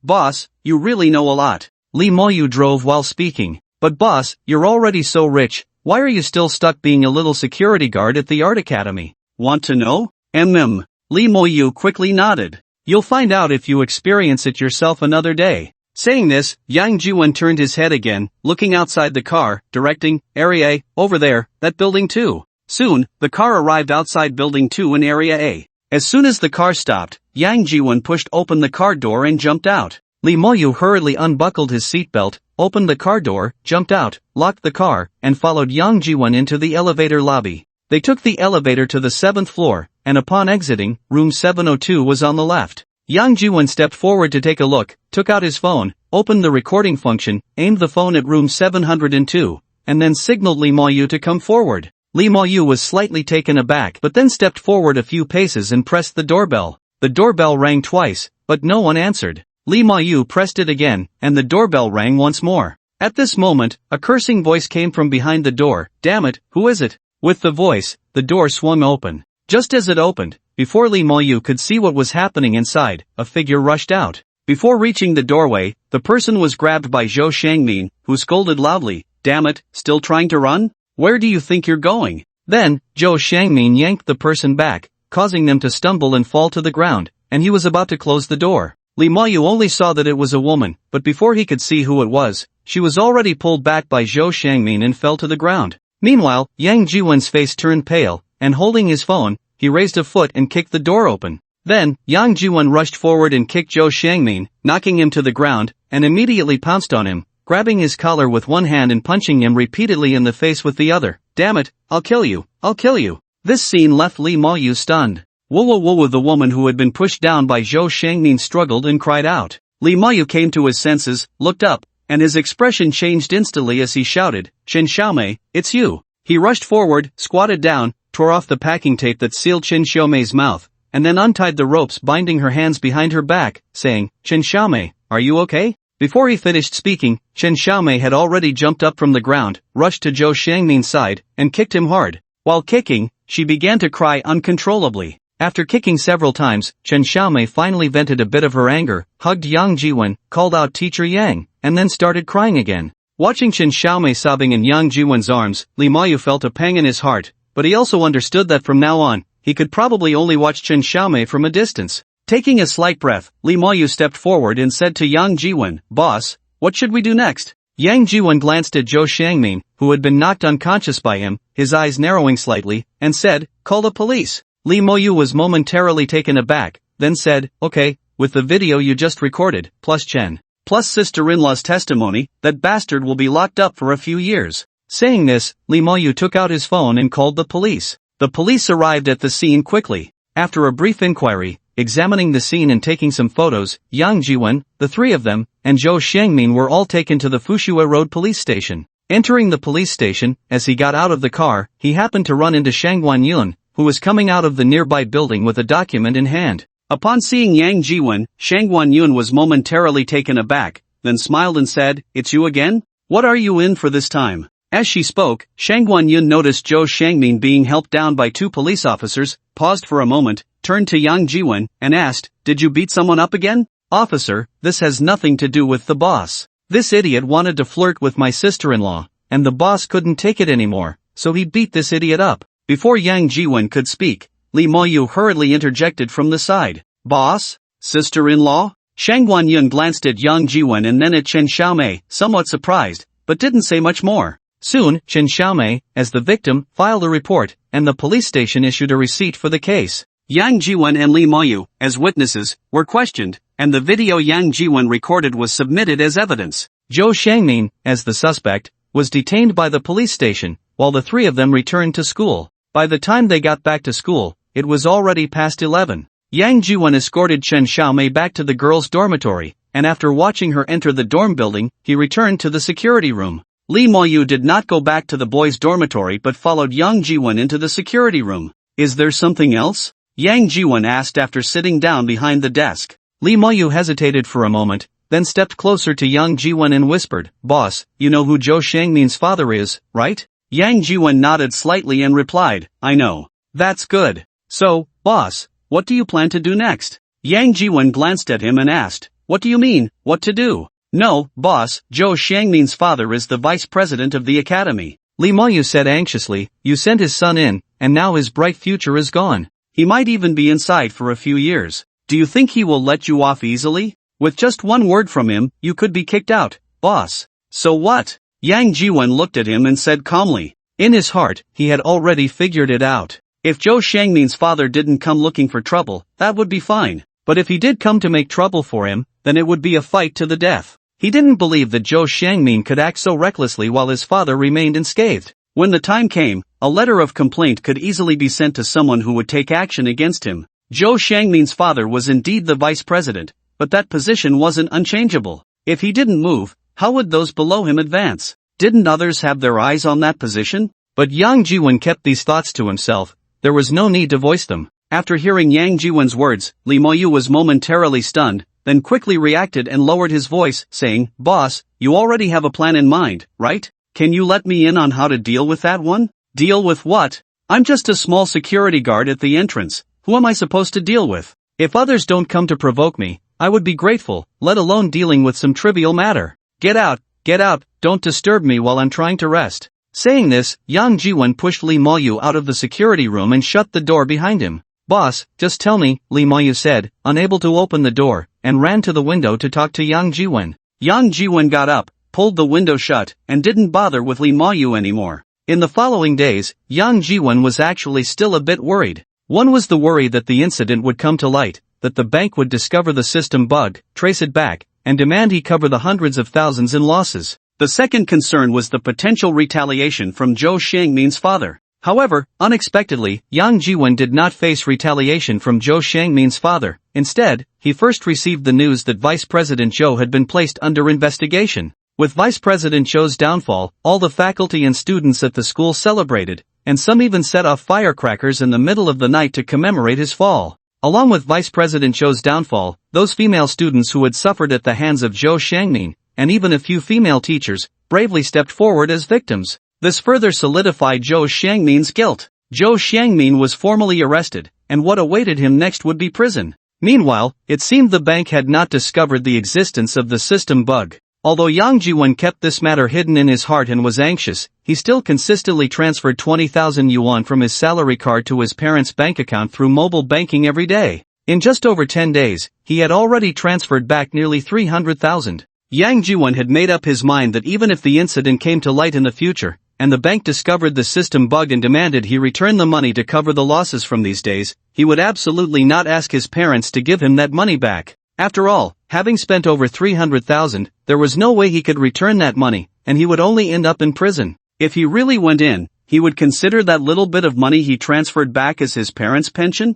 Boss, you really know a lot." Li Moyu drove while speaking. "But boss, you're already so rich, why are you still stuck being a little security guard at the art academy?" "Want to know?" Li Moyu quickly nodded. "You'll find out if you experience it yourself another day." Saying this, Yang Jiwon turned his head again, looking outside the car, directing, Area A, over there, that building too. Soon, the car arrived outside building 2 in Area A. As soon as the car stopped, Yang Jiwon pushed open the car door and jumped out. Lee Mo-yu hurriedly unbuckled his seatbelt, opened the car door, jumped out, locked the car, and followed Yang Jiwon into the elevator lobby. They took the elevator to the 7th floor, and upon exiting, room 702 was on the left. Yang Jiwon stepped forward to take a look, took out his phone, opened the recording function, aimed the phone at room 702, and then signaled Lee Mo-yu to come forward. Lee Mo-yu was slightly taken aback but then stepped forward a few paces and pressed the doorbell. The doorbell rang twice, but no one answered. Lee Mo-yu pressed it again, and the doorbell rang once more. At this moment, a cursing voice came from behind the door. Damn it, who is it? With the voice, the door swung open. Just as it opened, before Lee Mo-yu could see what was happening inside, a figure rushed out. Before reaching the doorway, the person was grabbed by Zhou Shangmin, who scolded loudly, Damn it, still trying to run? Where do you think you're going? Then, Zhou Shangmin yanked the person back, causing them to stumble and fall to the ground, and he was about to close the door. Lee Mo-yu only saw that it was a woman, but before he could see who it was, she was already pulled back by Zhou Shangmin and fell to the ground. Meanwhile, Yang Jiwon's face turned pale, and holding his phone, he raised a foot and kicked the door open. Then, Yang Jiwon rushed forward and kicked Zhou Shangmin, knocking him to the ground, and immediately pounced on him, grabbing his collar with one hand and punching him repeatedly in the face with the other. Damn it, I'll kill you, I'll kill you. This scene left Lee Mo-yu stunned. Whoa, the woman who had been pushed down by Zhou Shangmin struggled and cried out. Lee Mo-yu came to his senses, looked up, and his expression changed instantly as he shouted, Chen Xiaomei, it's you. He rushed forward, squatted down, tore off the packing tape that sealed Chen Xiaomei's mouth, and then untied the ropes binding her hands behind her back, saying, Chen Xiaomei, are you okay? Before he finished speaking, Chen Xiaomei had already jumped up from the ground, rushed to Zhou Shangmin's side, and kicked him hard. While kicking, she began to cry uncontrollably. After kicking several times, Chen Xiaomei finally vented a bit of her anger, hugged Yang Jiwon, called out Teacher Yang, and then started crying again. Watching Chen Xiaomei sobbing in Yang Jiwon's arms, Lee Mo-yu felt a pang in his heart, but he also understood that from now on, he could probably only watch Chen Xiaomei from a distance. Taking a slight breath, Lee Mo-yu stepped forward and said to Yang Jiwon, Boss, what should we do next? Yang Jiwon glanced at Zhou Shangmin, who had been knocked unconscious by him, his eyes narrowing slightly, and said, Call the police. Lee Mo-yu was momentarily taken aback, then said, Okay, with the video you just recorded, plus Chen, plus sister-in-law's testimony, that bastard will be locked up for a few years. Saying this, Lee Mo-yu took out his phone and called the police. The police arrived at the scene quickly. After a brief inquiry, examining the scene and taking some photos, Yang Jiwon, the three of them, and Zhou Shangmin were all taken to the Fushua Road police station. Entering the police station, as he got out of the car, he happened to run into Shang Guanyun, who was coming out of the nearby building with a document in hand. Upon seeing Yang Jiwon, Shang Guanyun was momentarily taken aback, then smiled and said, It's you again? What are you in for this time? As she spoke, Shang Guanyun noticed Zhou Shangmin being helped down by two police officers, paused for a moment, turned to Yang Jiwon, and asked, Did you beat someone up again? Officer, this has nothing to do with the boss. This idiot wanted to flirt with my sister-in-law, and the boss couldn't take it anymore, so he beat this idiot up. Before Yang Jiwon could speak, Lee Mo-yu hurriedly interjected from the side. Boss? Sister-in-law? Shang Guanyun glanced at Yang Jiwon and then at Chen Xiaomei, somewhat surprised, but didn't say much more. Soon, Chen Xiaomei, as the victim, filed a report, and the police station issued a receipt for the case. Yang Jiwon and Lee Mo-yu, as witnesses, were questioned, and the video Yang Jiwon recorded was submitted as evidence. Zhou Shangmin, as the suspect, was detained by the police station, while the three of them returned to school. By the time they got back to school, it was already past 11. Yang Jiwon escorted Chen Xiaomei back to the girls' dormitory, and after watching her enter the dorm building, he returned to the security room. Lee Mo-yu did not go back to the boys' dormitory but followed Yang Jiwon into the security room. Is there something else? Yang Jiwon asked after sitting down behind the desk. Lee Mo-yu hesitated for a moment, then stepped closer to Yang Jiwon and whispered, Boss, you know who Zhou Shangmin's father is, right? Yang Jiwon nodded slightly and replied, I know. That's good. So, boss, what do you plan to do next? Yang Jiwon glanced at him and asked, What do you mean, what to do? No, boss, Zhou Shangmin's father is the vice president of the academy. Lee Mo-yu said anxiously, You sent his son in, and now his bright future is gone. He might even be inside for a few years. Do you think he will let you off easily? With just one word from him, you could be kicked out, boss. So what? Yang Jiwen looked at him and said calmly. In his heart, he had already figured it out. If Zhou Xiangmin's father didn't come looking for trouble, that would be fine. But if he did come to make trouble for him, then it would be a fight to the death. He didn't believe that Zhou Xiangmin could act so recklessly while his father remained unscathed. When the time came, a letter of complaint could easily be sent to someone who would take action against him. Zhou Xiangmin's father was indeed the vice president, but that position wasn't unchangeable. If he didn't move, how would those below him advance? Didn't others have their eyes on that position? But Yang Jiwen kept these thoughts to himself. There was no need to voice them. After hearing Yang Jiwen's words, Li Moyu was momentarily stunned, then quickly reacted and lowered his voice, saying, Boss, you already have a plan in mind, right? Can you let me in on how to deal with that one? Deal with what? I'm just a small security guard at the entrance. Who am I supposed to deal with? If others don't come to provoke me, I would be grateful, let alone dealing with some trivial matter. Get out, don't disturb me while I'm trying to rest. Saying this, Yang Jiwen pushed Li Moyu out of the security room and shut the door behind him. Boss, just tell me, Li Moyu said, unable to open the door, and ran to the window to talk to Yang Jiwen. Yang Jiwen got up, pulled the window shut, and didn't bother with Li Moyu anymore. In the following days, Yang Jiwen was actually still a bit worried. One was the worry that the incident would come to light, that the bank would discover the system bug, trace it back, and demand he cover the hundreds of thousands in losses. The second concern was the potential retaliation from Zhou Xiangmin's father. However, unexpectedly, Yang Jiwen did not face retaliation from Zhou Xiangmin's father. Instead, he first received the news that Vice President Zhou had been placed under investigation. With Vice President Zhou's downfall, all the faculty and students at the school celebrated, and some even set off firecrackers in the middle of the night to commemorate his fall. Along with Vice President Zhou's downfall, those female students who had suffered at the hands of Zhou Xiangmin, and even a few female teachers, bravely stepped forward as victims. This further solidified Zhou Xiangmin's guilt. Zhou Xiangmin was formally arrested, and what awaited him next would be prison. Meanwhile, it seemed the bank had not discovered the existence of the system bug. Although Yang Jiwen kept this matter hidden in his heart and was anxious, he still consistently transferred 20,000 yuan from his salary card to his parents' bank account through mobile banking every day. In just over 10 days, he had already transferred back nearly 300,000. Yang Jiwen had made up his mind that even if the incident came to light in the future, and the bank discovered the system bug and demanded he return the money to cover the losses from these days, he would absolutely not ask his parents to give him that money back. After all, having spent over 300,000, there was no way he could return that money, and he would only end up in prison. If he really went in, he would consider that little bit of money he transferred back as his parents' pension?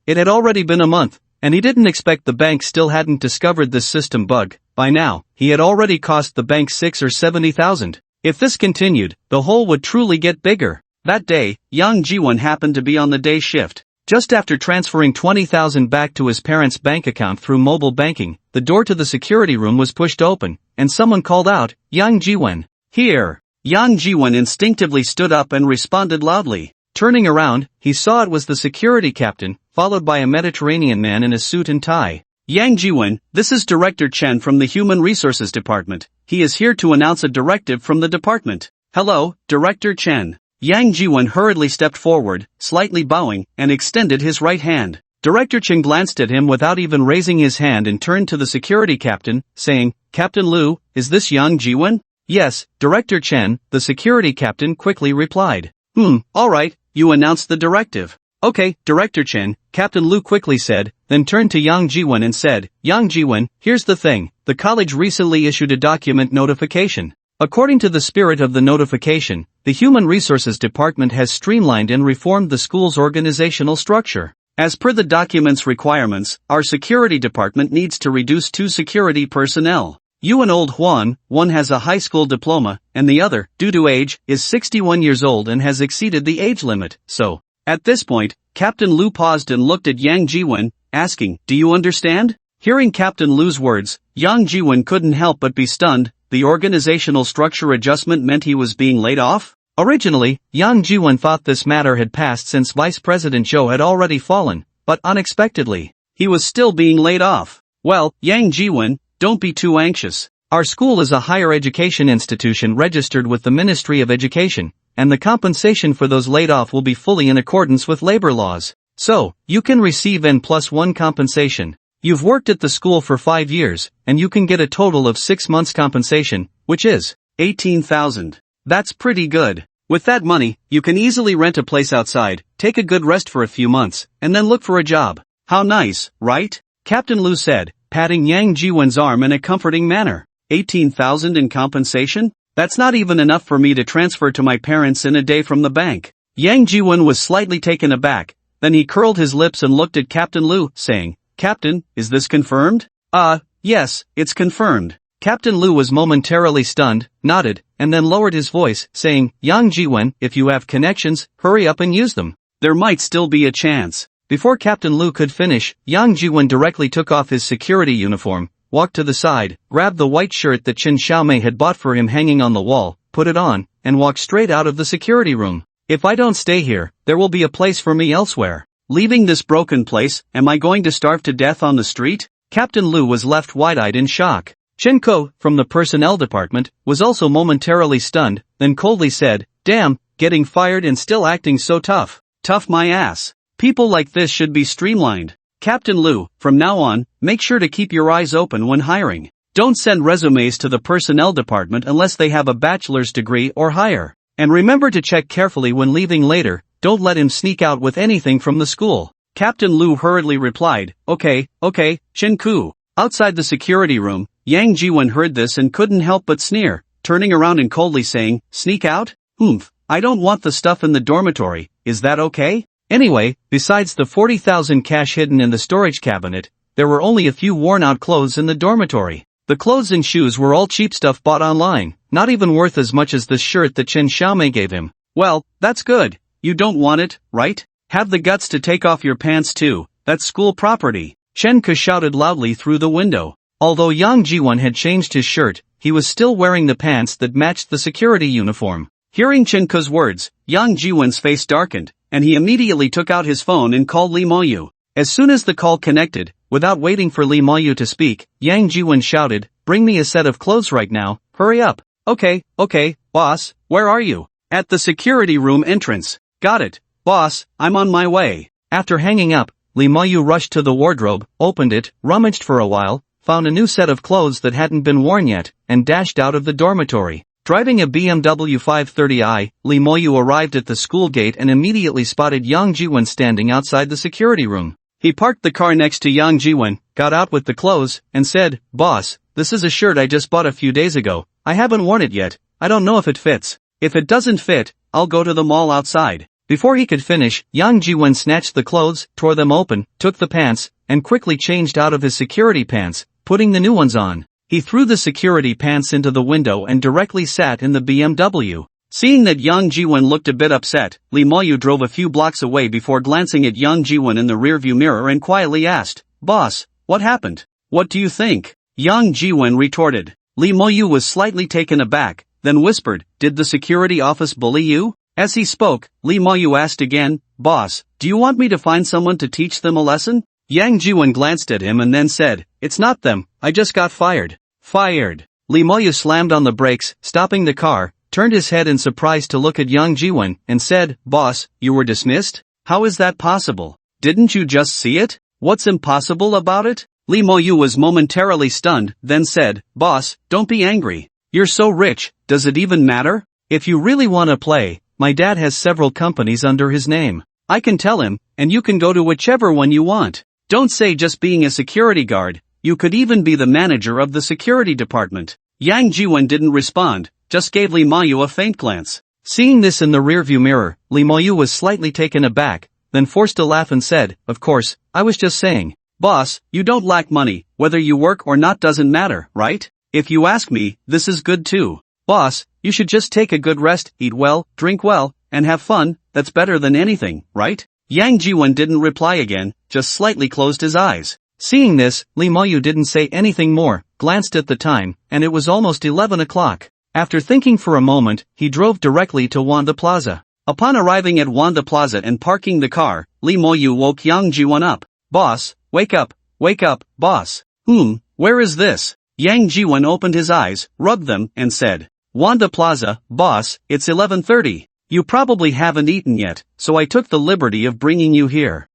It had already been a month, and he didn't expect the bank still hadn't discovered this system bug. By now, he had already cost the bank 6 or 70,000. If this continued, the hole would truly get bigger. That day, Yang Jiwen happened to be on the day shift. Just after transferring 20,000 back to his parents' bank account through mobile banking, the door to the security room was pushed open, and someone called out, Yang Jiwen. Here. Yang Jiwen instinctively stood up and responded loudly. Turning around, he saw it was the security captain, followed by a Mediterranean man in a suit and tie. Yang Jiwen, this is Director Chen from the Human Resources Department. He is here to announce a directive from the department. Hello, Director Chen. Yang Jiwen hurriedly stepped forward, slightly bowing, and extended his right hand. Director Chen glanced at him without even raising his hand and turned to the security captain, saying, Captain Liu, is this Yang Jiwen? Yes, Director Chen, the security captain quickly replied. Alright, you announced the directive. Okay, Director Chen, Captain Liu quickly said, then turned to Yang Jiwen and said, Yang Jiwen, here's the thing, the college recently issued a document notification. According to the spirit of the notification, the Human Resources Department has streamlined and reformed the school's organizational structure. As per the document's requirements, our security department needs to reduce 2 security personnel. You and old Juan, one has a high school diploma, and the other, due to age, is 61 years old and has exceeded the age limit, so. At this point, Captain Liu paused and looked at Yang Jiwen, asking, Do you understand? Hearing Captain Liu's words, Yang Jiwen couldn't help but be stunned. The organizational structure adjustment meant he was being laid off? Originally, Yang Jiwen thought this matter had passed since Vice President Zhou had already fallen, but unexpectedly, he was still being laid off. Well, Yang Jiwen, don't be too anxious. Our school is a higher education institution registered with the Ministry of Education, and the compensation for those laid off will be fully in accordance with labor laws. So, you can receive N+1 compensation. You've worked at the school for 5 years, and you can get a total of 6 months compensation, which is 18,000. That's pretty good. With that money, you can easily rent a place outside, take a good rest for a few months, and then look for a job. How nice, right? Captain Lu said, patting Yang Jiwen's arm in a comforting manner. 18,000 in compensation? That's not even enough for me to transfer to my parents in a day from the bank. Yang Jiwen was slightly taken aback, then he curled his lips and looked at Captain Lu, saying, Captain, is this confirmed? Yes, it's confirmed. Captain Lu was momentarily stunned, nodded, and then lowered his voice, saying, Yang Jiwen, if you have connections, hurry up and use them. There might still be a chance. Before Captain Lu could finish, Yang Jiwen directly took off his security uniform, walked to the side, grabbed the white shirt that Qin Xiaomei had bought for him hanging on the wall, put it on, and walked straight out of the security room. If I don't stay here, there will be a place for me elsewhere. Leaving this broken place, am I going to starve to death on the street? Captain Lu was left wide-eyed in shock. Chen Ko, from the personnel department, was also momentarily stunned, then coldly said, Damn, getting fired and still acting so tough. Tough my ass. People like this should be streamlined. Captain Lu, from now on, make sure to keep your eyes open when hiring. Don't send resumes to the personnel department unless they have a bachelor's degree or higher. And remember to check carefully when leaving later, don't let him sneak out with anything from the school. Captain Lu hurriedly replied, Okay, Chen Ku. Outside the security room, Yang Jiwen heard this and couldn't help but sneer, turning around and coldly saying, Sneak out? I don't want the stuff in the dormitory, is that okay? Anyway, besides the 40,000 cash hidden in the storage cabinet, there were only a few worn-out clothes in the dormitory. The clothes and shoes were all cheap stuff bought online, not even worth as much as the shirt that Qin Xiaomei gave him. Well, that's good. You don't want it, right? Have the guts to take off your pants too, that's school property. Chen Ke shouted loudly through the window. Although Yang Jiwen had changed his shirt, he was still wearing the pants that matched the security uniform. Hearing Chen Ke's words, Yang Jiwen's face darkened, and he immediately took out his phone and called Li Moyu. As soon as the call connected, without waiting for Li Moyu to speak, Yang Jiwen shouted, Bring me a set of clothes right now, hurry up. Okay, boss, where are you? At the security room entrance. Got it, boss, I'm on my way. After hanging up, Li Moyu rushed to the wardrobe, opened it, rummaged for a while, found a new set of clothes that hadn't been worn yet, and dashed out of the dormitory. Driving a BMW 530i, Li Moyu arrived at the school gate and immediately spotted Yang Jiwen standing outside the security room. He parked the car next to Yang Jiwen, got out with the clothes, and said, Boss, this is a shirt I just bought a few days ago. I haven't worn it yet. I don't know if it fits. If it doesn't fit, I'll go to the mall outside. Before he could finish, Yang Jiwen snatched the clothes, tore them open, took the pants, and quickly changed out of his security pants, putting the new ones on. He threw the security pants into the window and directly sat in the BMW. Seeing that Yang Jiwen looked a bit upset, Li Moyu drove a few blocks away before glancing at Yang Jiwen in the rearview mirror and quietly asked, Boss, what happened? What do you think? Yang Jiwen retorted. Li Moyu was slightly taken aback, then whispered, Did the security office bully you? As he spoke, Li Moyu asked again, Boss, do you want me to find someone to teach them a lesson? Yang Jiwen glanced at him and then said, It's not them, I just got fired. Fired. Li Moyu slammed on the brakes, stopping the car, turned his head in surprise to look at Yang Jiwen, and said, Boss, you were dismissed? How is that possible? Didn't you just see it? What's impossible about it? Li Moyu was momentarily stunned, then said, Boss, don't be angry. You're so rich, does it even matter? If you really want to play, my dad has several companies under his name. I can tell him, and you can go to whichever one you want. Don't say just being a security guard, you could even be the manager of the security department. Yang Jiwen didn't respond, just gave Li Moyu a faint glance. Seeing this in the rearview mirror, Li Moyu was slightly taken aback, then forced a laugh and said, Of course, I was just saying. Boss, you don't lack money, whether you work or not doesn't matter, right? If you ask me, this is good too. Boss, you should just take a good rest, eat well, drink well, and have fun, that's better than anything, right? Yang Jiwen didn't reply again, just slightly closed his eyes. Seeing this, Li Moyu didn't say anything more, glanced at the time, and it was almost 11 o'clock. After thinking for a moment, he drove directly to Wanda Plaza. Upon arriving at Wanda Plaza and parking the car, Li Moyu woke Yang Jiwen up. Boss, wake up, boss. Where is this? Yang Jiwen opened his eyes, rubbed them, and said, Wanda Plaza, boss, it's 11:30. You probably haven't eaten yet, so I took the liberty of bringing you here.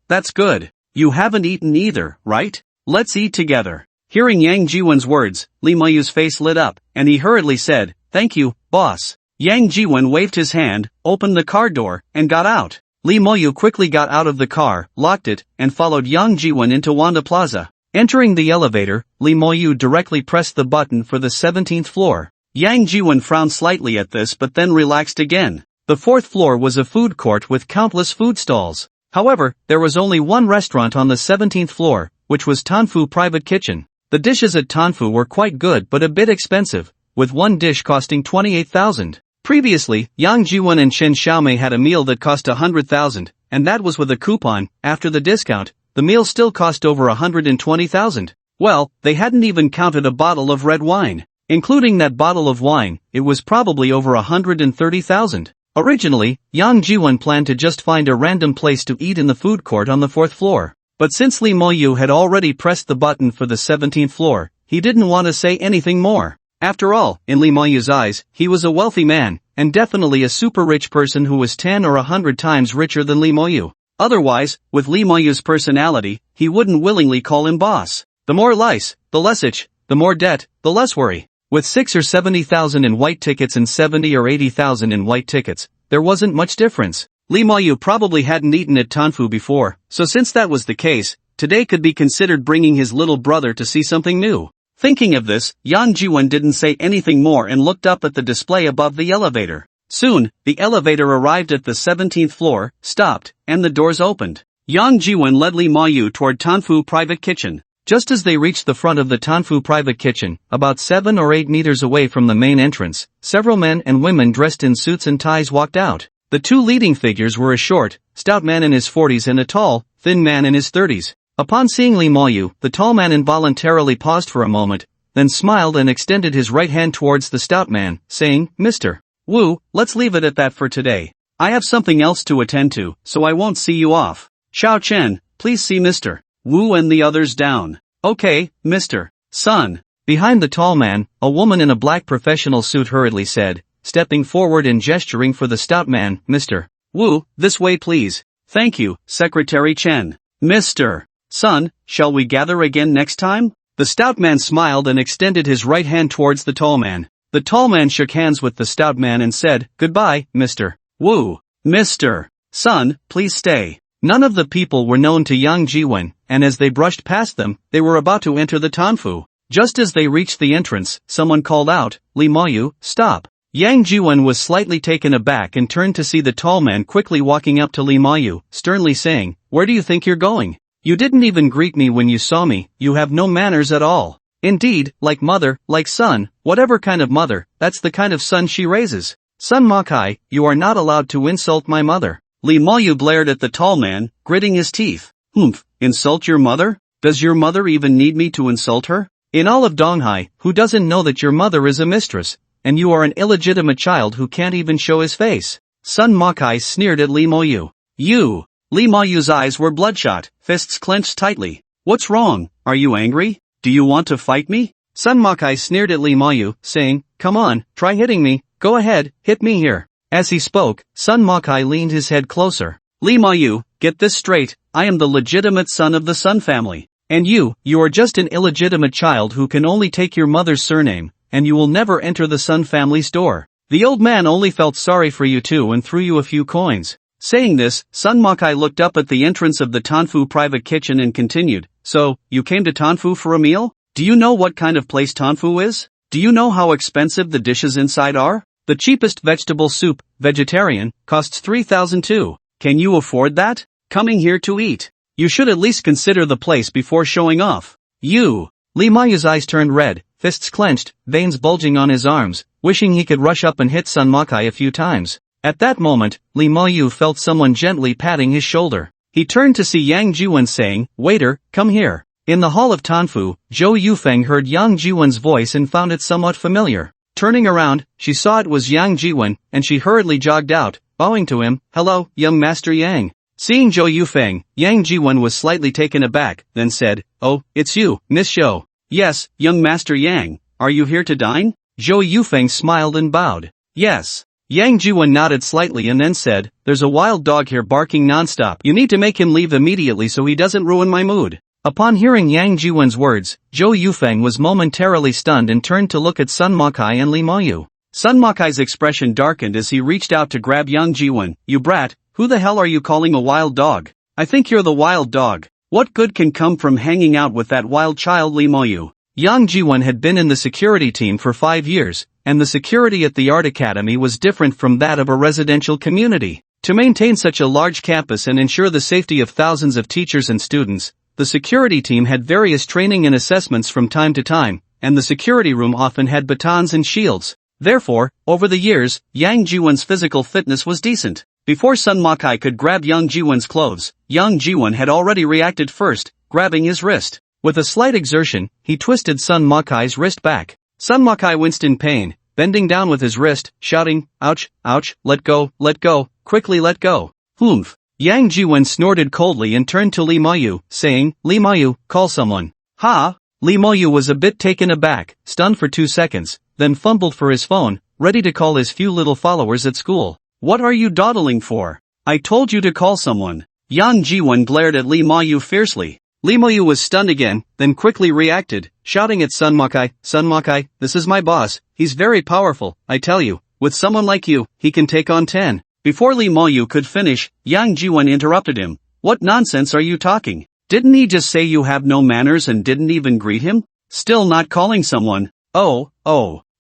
That's good. You haven't eaten either, right? Let's eat together. Hearing Yang Jiwen's words, Lee Mayu's face lit up, and he hurriedly said, "Thank you, boss." Yang Jiwen waved his hand, opened the car door, and got out. Lee Mayu quickly got out of the car, locked it, and followed Yang Jiwen into Wanda Plaza. Entering the elevator, Lee Mayu directly pressed the button for the 17th floor. Yang Jiwen frowned slightly at this but then relaxed again. The 4th floor was a food court with countless food stalls. However, there was only one restaurant on the 17th floor, which was Tanfu Private Kitchen. The dishes at Tanfu were quite good but a bit expensive, with one dish costing 28,000. Previously, Yang Jiwen and Shen Xiaomei had a meal that cost 100,000, and that was with a coupon. After the discount, the meal still cost over 120,000. Well, they hadn't even counted a bottle of red wine. Including that bottle of wine, it was probably over 130,000. Originally, Yang Jiwen planned to just find a random place to eat in the food court on the 4th floor. But since Lee Moyu had already pressed the button for the 17th floor, he didn't want to say anything more. After all, in Lee Moyu's eyes, he was a wealthy man, and definitely a super rich person who was 10 or 100 times richer than Lee Moyu. Otherwise, with Lee Moyu's personality, he wouldn't willingly call him boss. The more lice, the less itch, the more debt, the less worry. With 6 or 70,000 in white tickets and 70 or 80,000 in white tickets, there wasn't much difference. Lee Moyu probably hadn't eaten at Tanfu before, so since that was the case, today could be considered bringing his little brother to see something new. Thinking of this, Yang Jiwen didn't say anything more and looked up at the display above the elevator. Soon, the elevator arrived at the 17th floor, stopped, and the doors opened. Yang Jiwen led Lee Moyu toward Tanfu Private Kitchen. Just as they reached the front of the Tanfu Private Kitchen, about 7 or 8 meters away from the main entrance, several men and women dressed in suits and ties walked out. The two leading figures were a short, stout man in his 40s and a tall, thin man in his 30s. Upon seeing Lee Moyu, the tall man involuntarily paused for a moment, then smiled and extended his right hand towards the stout man, saying, "Mr. Wu, let's leave it at that for today. I have something else to attend to, so I won't see you off. Xiao Chen, please see Mr. Wu and the others down." "Okay, Mr. Sun." Behind the tall man, a woman in a black professional suit hurriedly said, stepping forward and gesturing for the stout man, "Mr. Wu, this way please." "Thank you, Secretary Chen." "Mr. Sun, shall we gather again next time?" The stout man smiled and extended his right hand towards the tall man. The tall man shook hands with the stout man and said, "Goodbye, Mr. Wu." "Mr. Sun, please stay." None of the people were known to Yang Jiwen, and as they brushed past them, they were about to enter the Tanfu. Just as they reached the entrance, someone called out, "Lee Moyu, stop." Yang Jiwen was slightly taken aback and turned to see the tall man quickly walking up to Lee Moyu, sternly saying, "Where do you think you're going? You didn't even greet me when you saw me, you have no manners at all." Indeed, like mother, like son, whatever kind of mother, that's the kind of son she raises. "Sun Makai, you are not allowed to insult my mother." Lee Moyu blared at the tall man, gritting his teeth. "Humph, insult your mother? Does your mother even need me to insult her? In all of Donghai, who doesn't know that your mother is a mistress, and you are an illegitimate child who can't even show his face?" Sun Makai sneered at Lee Moyu. "You!" Lee Moyu's eyes were bloodshot, fists clenched tightly. "What's wrong? Are you angry? Do you want to fight me?" Sun Makai sneered at Lee Moyu, saying, "Come on, try hitting me, go ahead, hit me here." As he spoke, Sun Makai leaned his head closer. "Lee Moyu, get this straight, I am the legitimate son of the Sun family. And you are just an illegitimate child who can only take your mother's surname, and you will never enter the Sun family's door." The old man only felt sorry for you too and threw you a few coins. Saying this, Sun Makai looked up at the entrance of the Tanfu Private Kitchen and continued, "So, you came to Tanfu for a meal? Do you know what kind of place Tanfu is? Do you know how expensive the dishes inside are? The cheapest vegetable soup, vegetarian, costs 3,002. Can you afford that? Coming here to eat? You should at least consider the place before showing off." "You!" Lee Mayu's eyes turned red, fists clenched, veins bulging on his arms, wishing he could rush up and hit Sun Makai a few times. At that moment, Lee Moyu felt someone gently patting his shoulder. He turned to see Yang Jiwen saying, "Waiter, come here." In the hall of Tanfu, Zhou Yufeng heard Yang Jiwen's voice and found it somewhat familiar. Turning around, she saw it was Yang Jiwen, and she hurriedly jogged out, bowing to him, "Hello, young Master Yang." Seeing Zhou Yufeng, Yang Jiwen was slightly taken aback, then said, "Oh, it's you, Miss Zhou." "Yes, young Master Yang, are you here to dine?" Zhou Yufeng smiled and bowed. "Yes." Yang Jiwen nodded slightly and then said, "There's a wild dog here barking nonstop. You need to make him leave immediately so he doesn't ruin my mood." Upon hearing Yang Jiwen's words, Zhou Yufeng was momentarily stunned and turned to look at Sun Makai and Li Mayu. Sun Makai's expression darkened as he reached out to grab Yang Jiwen. "You brat, who the hell are you calling a wild dog? I think you're the wild dog. What good can come from hanging out with that wild child Li Mayu?" Yang Jiwen had been in the security team for 5 years, and the security at the art academy was different from that of a residential community. To maintain such a large campus and ensure the safety of thousands of teachers and students, the security team had various training and assessments from time to time, and the security room often had batons and shields. Therefore, over the years, Yang Jiwen's physical fitness was decent. Before Sun Makai could grab Yang Jiwen's clothes, Yang Jiwen had already reacted first, grabbing his wrist. With a slight exertion, he twisted Sun Makai's wrist back. Sun Makai winced in pain, bending down with his wrist, shouting, "Ouch, ouch, let go, quickly let go." "Humph." Yang Jiwen snorted coldly and turned to Li Mayu, saying, "Li Mayu, call someone." "Ha?" Li Mayu was a bit taken aback, stunned for 2 seconds, then fumbled for his phone, ready to call his few little followers at school. "What are you dawdling for? I told you to call someone." Yang Jiwen glared at Li Mayu fiercely. Li Mayu was stunned again, then quickly reacted, shouting at Sun Makai, "Sun Makai, this is my boss, he's very powerful, I tell you, with someone like you, he can take on 10. Before Li Mayu could finish, Yang Jiwen interrupted him. "What nonsense are you talking? Didn't he just say you have no manners and didn't even greet him? Still not calling someone?" Oh.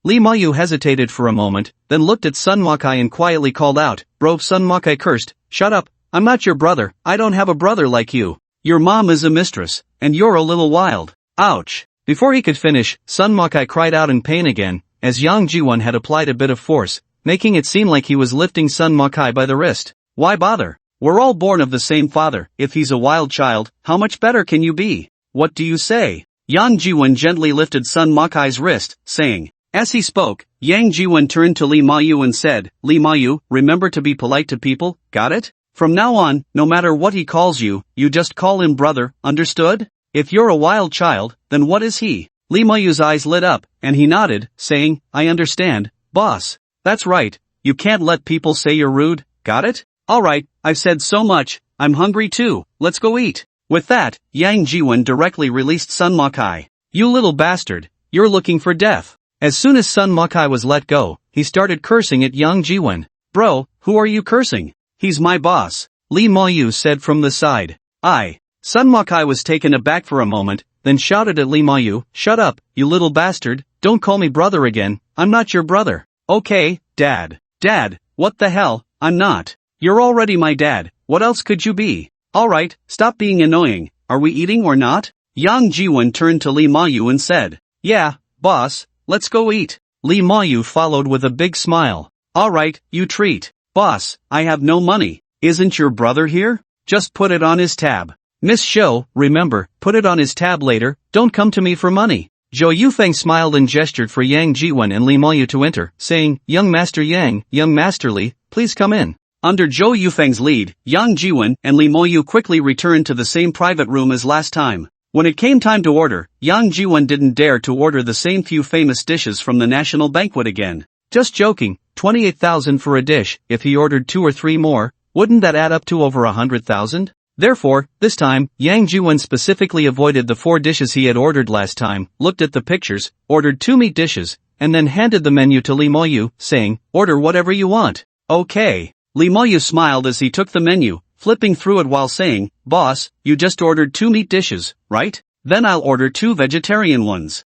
Li Mayu hesitated for a moment, then looked at Sun Makai and quietly called out, "Bro." Sun Makai cursed, "Shut up, I'm not your brother, I don't have a brother like you. Your mom is a mistress, and you're a little wild. Ouch." Before he could finish, Sun Makai cried out in pain again, as Yang Jiwen had applied a bit of force, making it seem like he was lifting Sun Makai by the wrist. "Why bother? We're all born of the same father. If he's a wild child, how much better can you be? What do you say?" Yang Jiwen gently lifted Sun Makai's wrist, saying. As he spoke, Yang Jiwen turned to Li Mayu and said, "Li Mayu, remember to be polite to people, got it? From now on, no matter what he calls you, you just call him brother, understood? If you're a wild child, then what is he?" Li Mayu's eyes lit up, and he nodded, saying, "I understand, boss. That's right, you can't let people say you're rude, got it? Alright, I've said so much, I'm hungry too, let's go eat." With that, Yang Jiwen directly released Sun Makai. "You little bastard, you're looking for death." As soon as Sun Makai was let go, he started cursing at Yang Jiwen. "Bro, who are you cursing? He's my boss," Li Mayu said from the side. Sun Makai was taken aback for a moment, then shouted at Li Mayu, "Shut up, you little bastard, don't call me brother again, I'm not your brother." "Okay, Dad. Dad, what the hell, I'm not. You're already my dad, what else could you be? Alright, stop being annoying, are we eating or not?" Yang Jiwen turned to Li Mayu and said, "Yeah, boss, let's go eat." Li Mayu followed with a big smile. "Alright, you treat. Boss, I have no money. Isn't your brother here? Just put it on his tab. Miss Shou, remember, put it on his tab later, don't come to me for money." Zhou Yufeng smiled and gestured for Yang Jiwen and Li Mayu to enter, saying, "Young Master Yang, Young Master Li, please come in." Under Zhou Yufeng's lead, Yang Jiwen and Li Mayu quickly returned to the same private room as last time. When it came time to order, Yang Jiwen didn't dare to order the same few famous dishes from the national banquet again. Just joking, 28,000 for a dish. If he ordered 2 or 3 more, wouldn't that add up to over 100,000? Therefore, this time, Yang Jiwen specifically avoided the 4 dishes he had ordered last time, looked at the pictures, ordered 2 meat dishes, and then handed the menu to Li Mayu, saying, "Order whatever you want." "Okay." Li Mayu smiled as he took the menu, flipping through it while saying, "Boss, you just ordered 2 meat dishes, right? Then I'll order 2 vegetarian ones.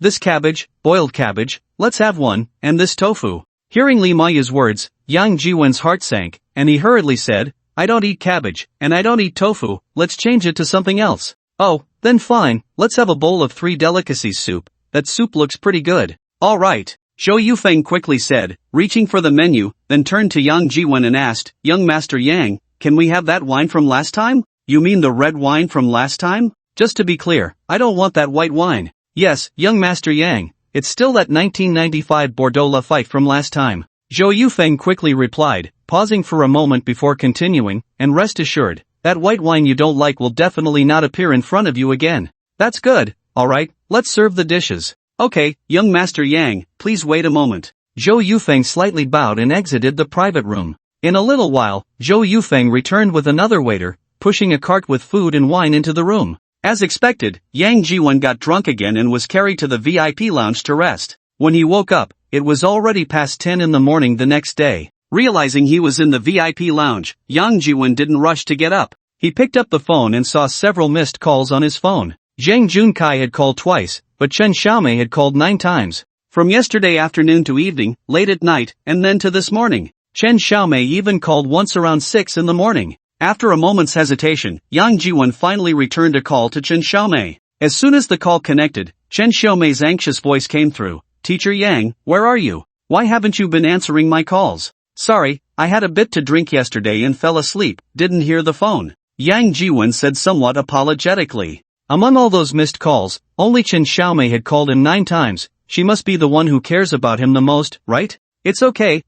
This cabbage, boiled cabbage, let's have one, and this tofu." Hearing Li Mayu's words, Yang Jiwen's heart sank, and he hurriedly said, "I don't eat cabbage, and I don't eat tofu, let's change it to something else." "Oh, then fine, let's have a bowl of 3 delicacies soup, that soup looks pretty good." "Alright," Zhou Yufeng quickly said, reaching for the menu, then turned to Yang Jiwen and asked, "Young Master Yang, can we have that wine from last time?" "You mean the red wine from last time? Just to be clear, I don't want that white wine." "Yes, Young Master Yang, it's still that 1995 Bordeaux Lafite from last time," Zhou Yufeng quickly replied, pausing for a moment before continuing, "and rest assured, that white wine you don't like will definitely not appear in front of you again." "That's good, alright, let's serve the dishes." "Okay, Young Master Yang, please wait a moment." Zhou Yufeng slightly bowed and exited the private room. In a little while, Zhou Yufeng returned with another waiter, pushing a cart with food and wine into the room. As expected, Yang Jiwen got drunk again and was carried to the VIP lounge to rest. When he woke up, it was already past 10 in the morning the next day. Realizing he was in the VIP lounge, Yang Jiwen didn't rush to get up. He picked up the phone and saw several missed calls on his phone. Zhang Junkai had called twice, but Chen Xiaomei had called 9 times. From yesterday afternoon to evening, late at night, and then to this morning. Chen Xiaomei even called once around 6 in the morning. After a moment's hesitation, Yang Jiwen finally returned a call to Chen Xiaomei. As soon as the call connected, Chen Xiaomei's anxious voice came through. "Teacher Yang, where are you? Why haven't you been answering my calls?" "Sorry, I had a bit to drink yesterday and fell asleep, didn't hear the phone," Yang Jiwen said somewhat apologetically. Among all those missed calls, only Chen Xiaomei had called him 9 times. She must be the one who cares about him the most, right? It's okay,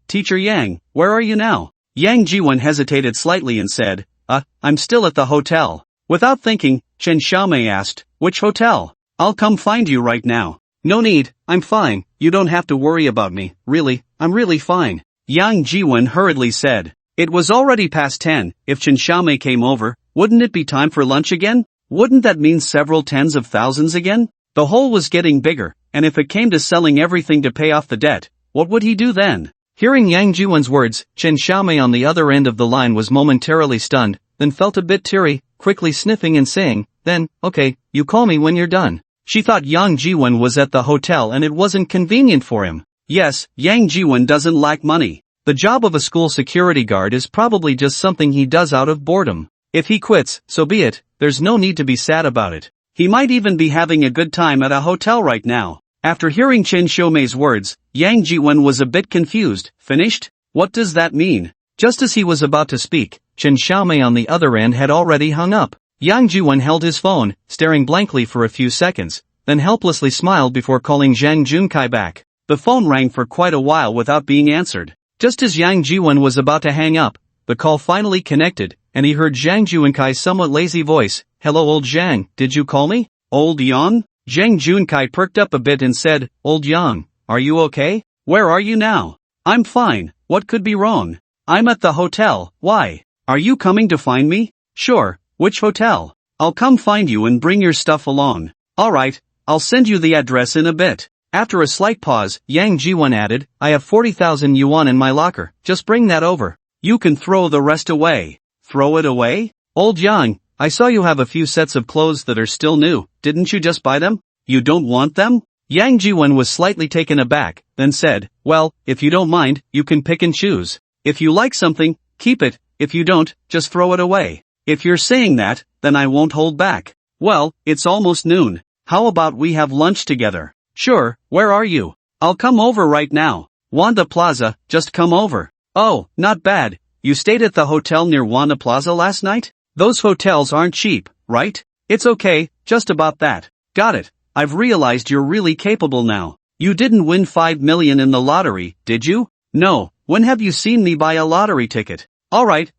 Teacher Yang, where are you now?" Yang Jiwen hesitated slightly and said, I'm still at the hotel." Without thinking, Chen Xiaomei asked, "Which hotel? I'll come find you right now." "No need, I'm fine, you don't have to worry about me, really, I'm really fine," Yang Jiwen hurriedly said. It was already past 10, if Chen Xiaomei came over, wouldn't it be time for lunch again? Wouldn't that mean several tens of thousands again? The hole was getting bigger, and if it came to selling everything to pay off the debt, what would he do then? Hearing Yang Jiwen's words, Chen Xiaomei on the other end of the line was momentarily stunned, then felt a bit teary, quickly sniffing and saying, "Then, okay, you call me when you're done." She thought Yang Jiwen was at the hotel and it wasn't convenient for him. Yes, Yang Jiwen doesn't lack money. The job of a school security guard is probably just something he does out of boredom. If he quits, so be it, there's no need to be sad about it. He might even be having a good time at a hotel right now. After hearing Chen Xiaomei's words, Yang Jiwen was a bit confused. Finished? What does that mean? Just as he was about to speak, Chen Xiaomei on the other end had already hung up. Yang Jiwen held his phone, staring blankly for a few seconds, then helplessly smiled before calling Zhang Junkai back. The phone rang for quite a while without being answered. Just as Yang Jiwen was about to hang up, the call finally connected, and he heard Zhang Junkai's somewhat lazy voice. "Hello old Zhang, did you call me?" "Old Yang?" Zhang Junkai perked up a bit and said, "Old Yang, are you okay? Where are you now?" "I'm fine, what could be wrong? I'm at the hotel, why? Are you coming to find me?" "Sure, which hotel? I'll come find you and bring your stuff along." "Alright, I'll send you the address in a bit." After a slight pause, Yang Jiwen added, "I have 40,000 yuan in my locker, just bring that over. You can throw the rest away." "Throw it away?" "Old Yang, I saw you have a few sets of clothes that are still new, didn't you just buy them? You don't want them?" Yang Jiwen was slightly taken aback, then said, "Well, if you don't mind, you can pick and choose. If you like something, keep it, if you don't, just throw it away." "If you're saying that, then I won't hold back." "Well, it's almost noon. How about we have lunch together?" "Sure, where are you?" "I'll come over right now. Wanda Plaza, just come over." "Oh, not bad. You stayed at the hotel near Wanda Plaza last night? Those hotels aren't cheap, right?" "It's okay, just about that." "Got it. I've realized you're really capable now. You didn't win 5 million in the lottery, did you?" "No, when have you seen me buy a lottery ticket?" Alright,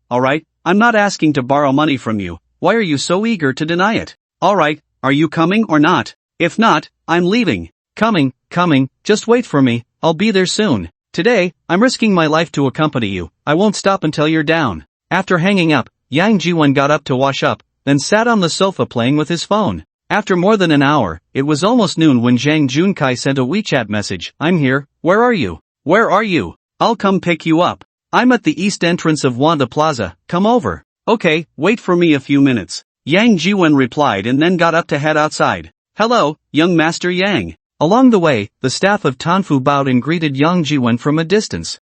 I'm not asking to borrow money from you, why are you so eager to deny it?" "Alright, are you coming or not? If not, I'm leaving." Coming, just wait for me, I'll be there soon. Today, I'm risking my life to accompany you, I won't stop until you're down." After hanging up, Yang Jiwen got up to wash up, then sat on the sofa playing with his phone. After more than an hour, it was almost noon when Zhang Junkai sent a WeChat message. "I'm here, where are you?" "Where are you? I'll come pick you up. I'm at the east entrance of Wanda Plaza, come over." "Okay, wait for me a few minutes." Yang Jiwen replied and then got up to head outside. "Hello, young Master Yang." Along the way, the staff of Tanfu bowed and greeted Yang Jiwen from a distance.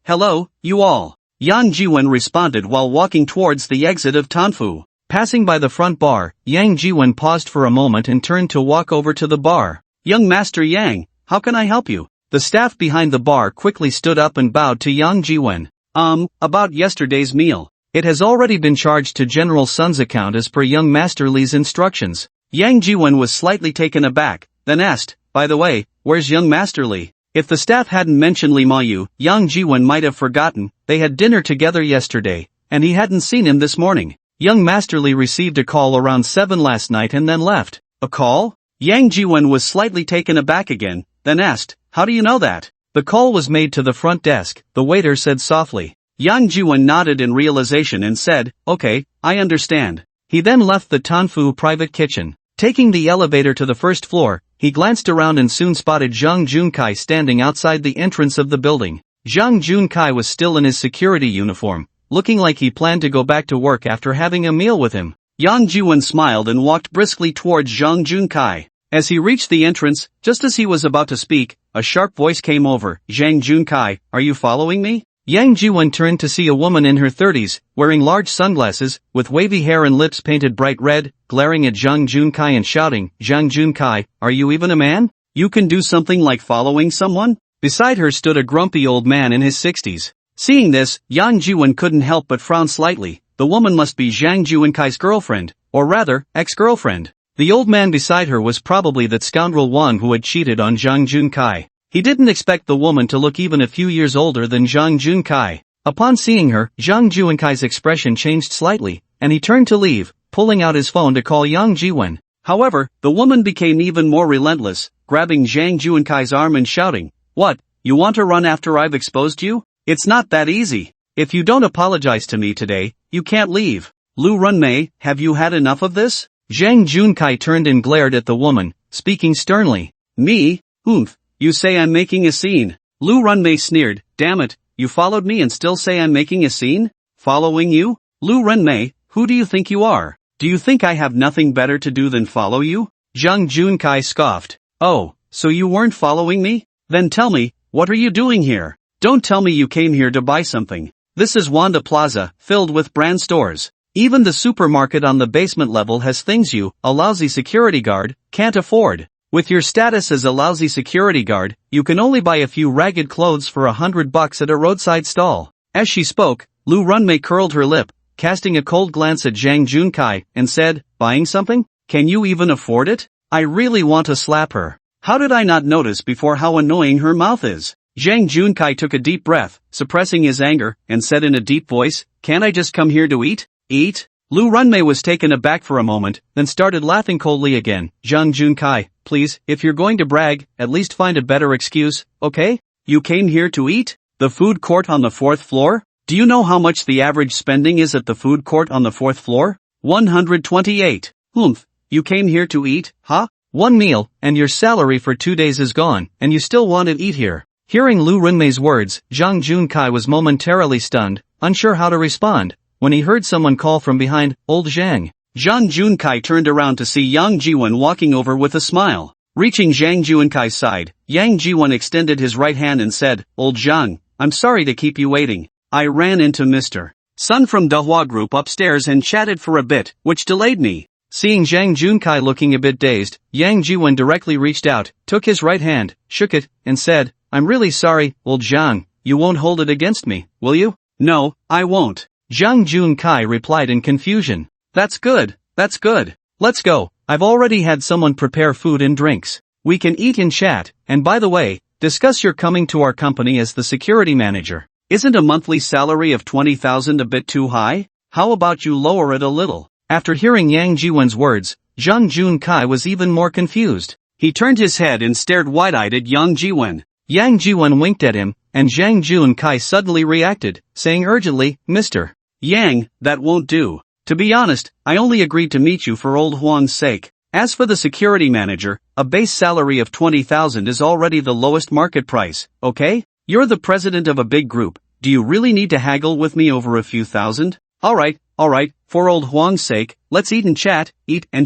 Hello, you all." Yang Jiwen responded while walking towards the exit of Tanfu. Passing by the front bar, Yang Jiwen paused for a moment and turned to walk over to the bar. "Young Master Yang, how can I help you?" The staff behind the bar quickly stood up and bowed to Yang Jiwen. About yesterday's meal. It has already been charged to General Sun's account as per young Master Li's instructions." Yang Jiwen was slightly taken aback, then asked, "By the way, where's young Master Li?" If the staff hadn't mentioned Li Mayu, Yang Jiwen might have forgotten. They had dinner together yesterday, and he hadn't seen him this morning. Young Master Li received a call around 7 last night and then left. "A call?" Yang Jiwen was slightly taken aback again, then asked, "How do you know that?" The call was made to the front desk, the waiter said softly. Yang Jiwen nodded in realization and said, okay, I understand. He then left the Tanfu private kitchen. Taking the elevator to the first floor, he glanced around and soon spotted Zhang Junkai standing outside the entrance of the building. Zhang Junkai was still in his security uniform, looking like he planned to go back to work after having a meal with him. Yang Jiwen smiled and walked briskly towards Zhang Junkai. As he reached the entrance, just as he was about to speak, a sharp voice came over. Zhang Junkai, are you following me? Yang Jiwen turned to see a woman in her 30s, wearing large sunglasses, with wavy hair and lips painted bright red, glaring at Zhang Junkai and shouting, Zhang Junkai, are you even a man? You can do something like following someone? Beside her stood a grumpy old man in his 60s. Seeing this, Yang Jiwen couldn't help but frown slightly. The woman must be Zhang Junkai's girlfriend, or rather, ex-girlfriend. The old man beside her was probably that scoundrel Wang who had cheated on Zhang Junkai. He didn't expect the woman to look even a few years older than Zhang Junkai. Upon seeing her, Zhang Junkai's expression changed slightly, and he turned to leave, pulling out his phone to call Yang Jiwen. However, the woman became even more relentless, grabbing Zhang Junkai's arm and shouting, what, you want to run after I've exposed you? It's not that easy. If you don't apologize to me today, you can't leave. Lu Runmei, have you had enough of this? Zhang Junkai turned and glared at the woman, speaking sternly. Me? Oomph. You say I'm making a scene. Lu Runmei sneered, damn it, you followed me and still say I'm making a scene? Following you? Lu Runmei, who do you think you are? Do you think I have nothing better to do than follow you? Zhang Junkai scoffed. Oh, so you weren't following me? Then tell me, what are you doing here? Don't tell me you came here to buy something. This is Wanda Plaza, filled with brand stores. Even the supermarket on the basement level has things you, a lousy security guard, can't afford. With your status as a lousy security guard, you can only buy a few ragged clothes for $100 at a roadside stall. As she spoke, Lu Runmei curled her lip, casting a cold glance at Zhang Junkai, and said, buying something? Can you even afford it? I really want to slap her. How did I not notice before how annoying her mouth is? Zhang Junkai took a deep breath, suppressing his anger, and said in a deep voice, can't I just come here to eat? Eat? Lu Runmei was taken aback for a moment, then started laughing coldly again. Zhang Junkai, please, if you're going to brag, at least find a better excuse, okay? You came here to eat? The food court on the 4th floor? Do you know how much the average spending is at the food court on the 4th floor? 128. Oomph. You came here to eat, huh? One meal, and your salary for 2 days is gone, and you still want to eat here. Hearing Lu Runmei's words, Zhang Junkai was momentarily stunned, unsure how to respond. When he heard someone call from behind, old Zhang. Zhang Junkai turned around to see Yang Jiwen walking over with a smile. Reaching Zhang Junkai's side, Yang Jiwen extended his right hand and said, old Zhang, I'm sorry to keep you waiting. I ran into Mr. Sun from Dehua Group upstairs and chatted for a bit, which delayed me. Seeing Zhang Junkai looking a bit dazed, Yang Jiwen directly reached out, took his right hand, shook it, and said, I'm really sorry, old Zhang, you won't hold it against me, will you? No, I won't. Zhang Junkai replied in confusion. That's good, that's good. Let's go, I've already had someone prepare food and drinks. We can eat and chat, and by the way, discuss your coming to our company as the security manager. Isn't a monthly salary of 20,000 a bit too high? How about you lower it a little? After hearing Yang Jiwen's words, Zhang Junkai was even more confused. He turned his head and stared wide-eyed at Yang Jiwen. Yang Jiwen winked at him, and Zhang Junkai suddenly reacted, saying urgently, Mr. Yang, that won't do. To be honest, I only agreed to meet you for old Huang's sake. As for the security manager, a base salary of 20,000 is already the lowest market price, okay? You're the president of a big group. Do you really need to haggle with me over a few thousand? Alright, for old Huang's sake, let's eat and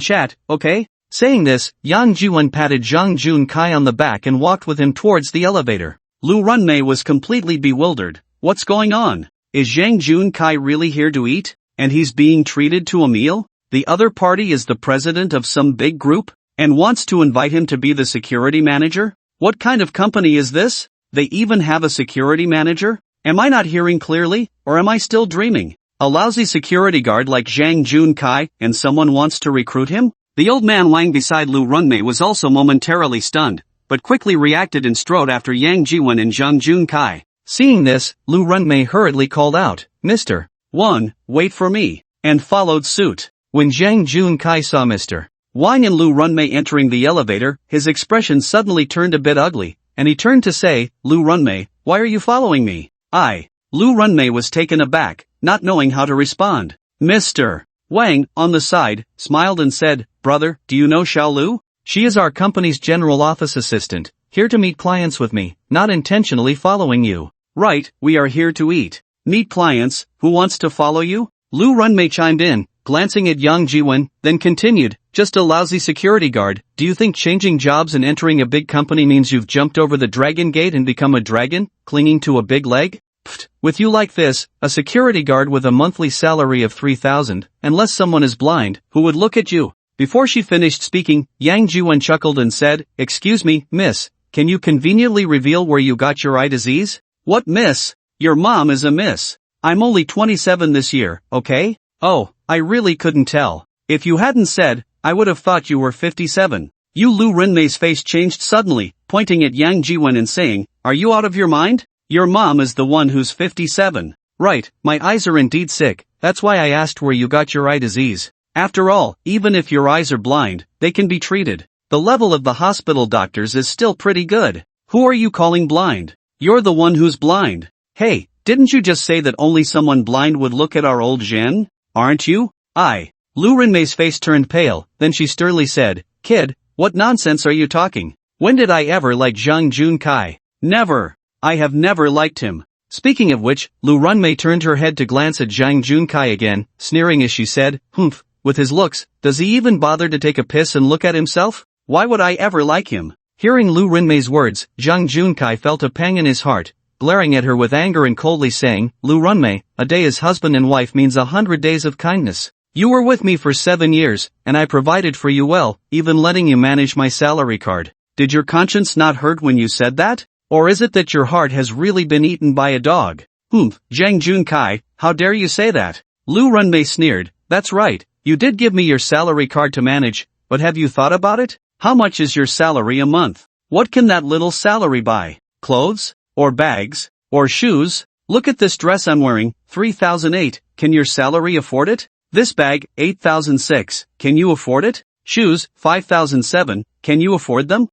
chat, okay? Saying this, Yang Jiwen patted Zhang Junkai on the back and walked with him towards the elevator. Lu Runmei was completely bewildered. What's going on? Is Zhang Junkai really here to eat? And he's being treated to a meal? The other party is the president of some big group? And wants to invite him to be the security manager? What kind of company is this? They even have a security manager? Am I not hearing clearly, or am I still dreaming? A lousy security guard like Zhang Junkai, and someone wants to recruit him? The old man lying beside Lu Runmei was also momentarily stunned, but quickly reacted and strode after Yang Jiwen and Zhang Junkai. Seeing this, Lu Runmei hurriedly called out, Mr. Wang, wait for me, and followed suit. When Zhang Junkai saw Mr. Wang and Lu Runmei entering the elevator, his expression suddenly turned a bit ugly, and he turned to say, Lu Runmei, why are you following me? Lu Runmei was taken aback, not knowing how to respond. Mr. Wang, on the side, smiled and said, brother, do you know Xiao Lu? She is our company's general office assistant, here to meet clients with me, not intentionally following you. Right, we are here to eat. Meet clients, who wants to follow you? Lu Runmei chimed in, glancing at Yang Jiwen, then continued, just a lousy security guard. Do you think changing jobs and entering a big company means you've jumped over the dragon gate and become a dragon, clinging to a big leg? Pfft, with you like this, a security guard with a monthly salary of 3,000, unless someone is blind, who would look at you? Before she finished speaking, Yang Jiwen chuckled and said, excuse me, miss, can you conveniently reveal where you got your eye disease? What miss? Your mom is a miss. I'm only 27 this year, okay? Oh, I really couldn't tell. If you hadn't said, I would have thought you were 57. Lu Runmei's face changed suddenly, pointing at Yang Jiwen and saying, are you out of your mind? Your mom is the one who's 57. Right, my eyes are indeed sick, that's why I asked where you got your eye disease. After all, even if your eyes are blind, they can be treated. The level of the hospital doctors is still pretty good. Who are you calling blind? You're the one who's blind. Hey, didn't you just say that only someone blind would look at our old Zhen? Aren't you? Lu Runmei's face turned pale, then she sternly said, kid, what nonsense are you talking? When did I ever like Zhang Junkai? Never. I have never liked him. Speaking of which, Lu Runmei turned her head to glance at Zhang Junkai again, sneering as she said, humph, with his looks, does he even bother to take a piss and look at himself? Why would I ever like him? Hearing Lu Runmei's words, Zhang Junkai felt a pang in his heart, glaring at her with anger and coldly saying, Lu Runmei, a day as husband and wife means 100 days of kindness. You were with me for 7 years, and I provided for you well, even letting you manage my salary card. Did your conscience not hurt when you said that? Or is it that your heart has really been eaten by a dog? Zhang Junkai, how dare you say that? Lu Runmei sneered, that's right, you did give me your salary card to manage, but have you thought about it? How much is your salary a month? What can that little salary buy? Clothes? Or bags? Or shoes? Look at this dress I'm wearing, 3,008, can your salary afford it? This bag, 8,006, can you afford it? Shoes, 5,007, can you afford them?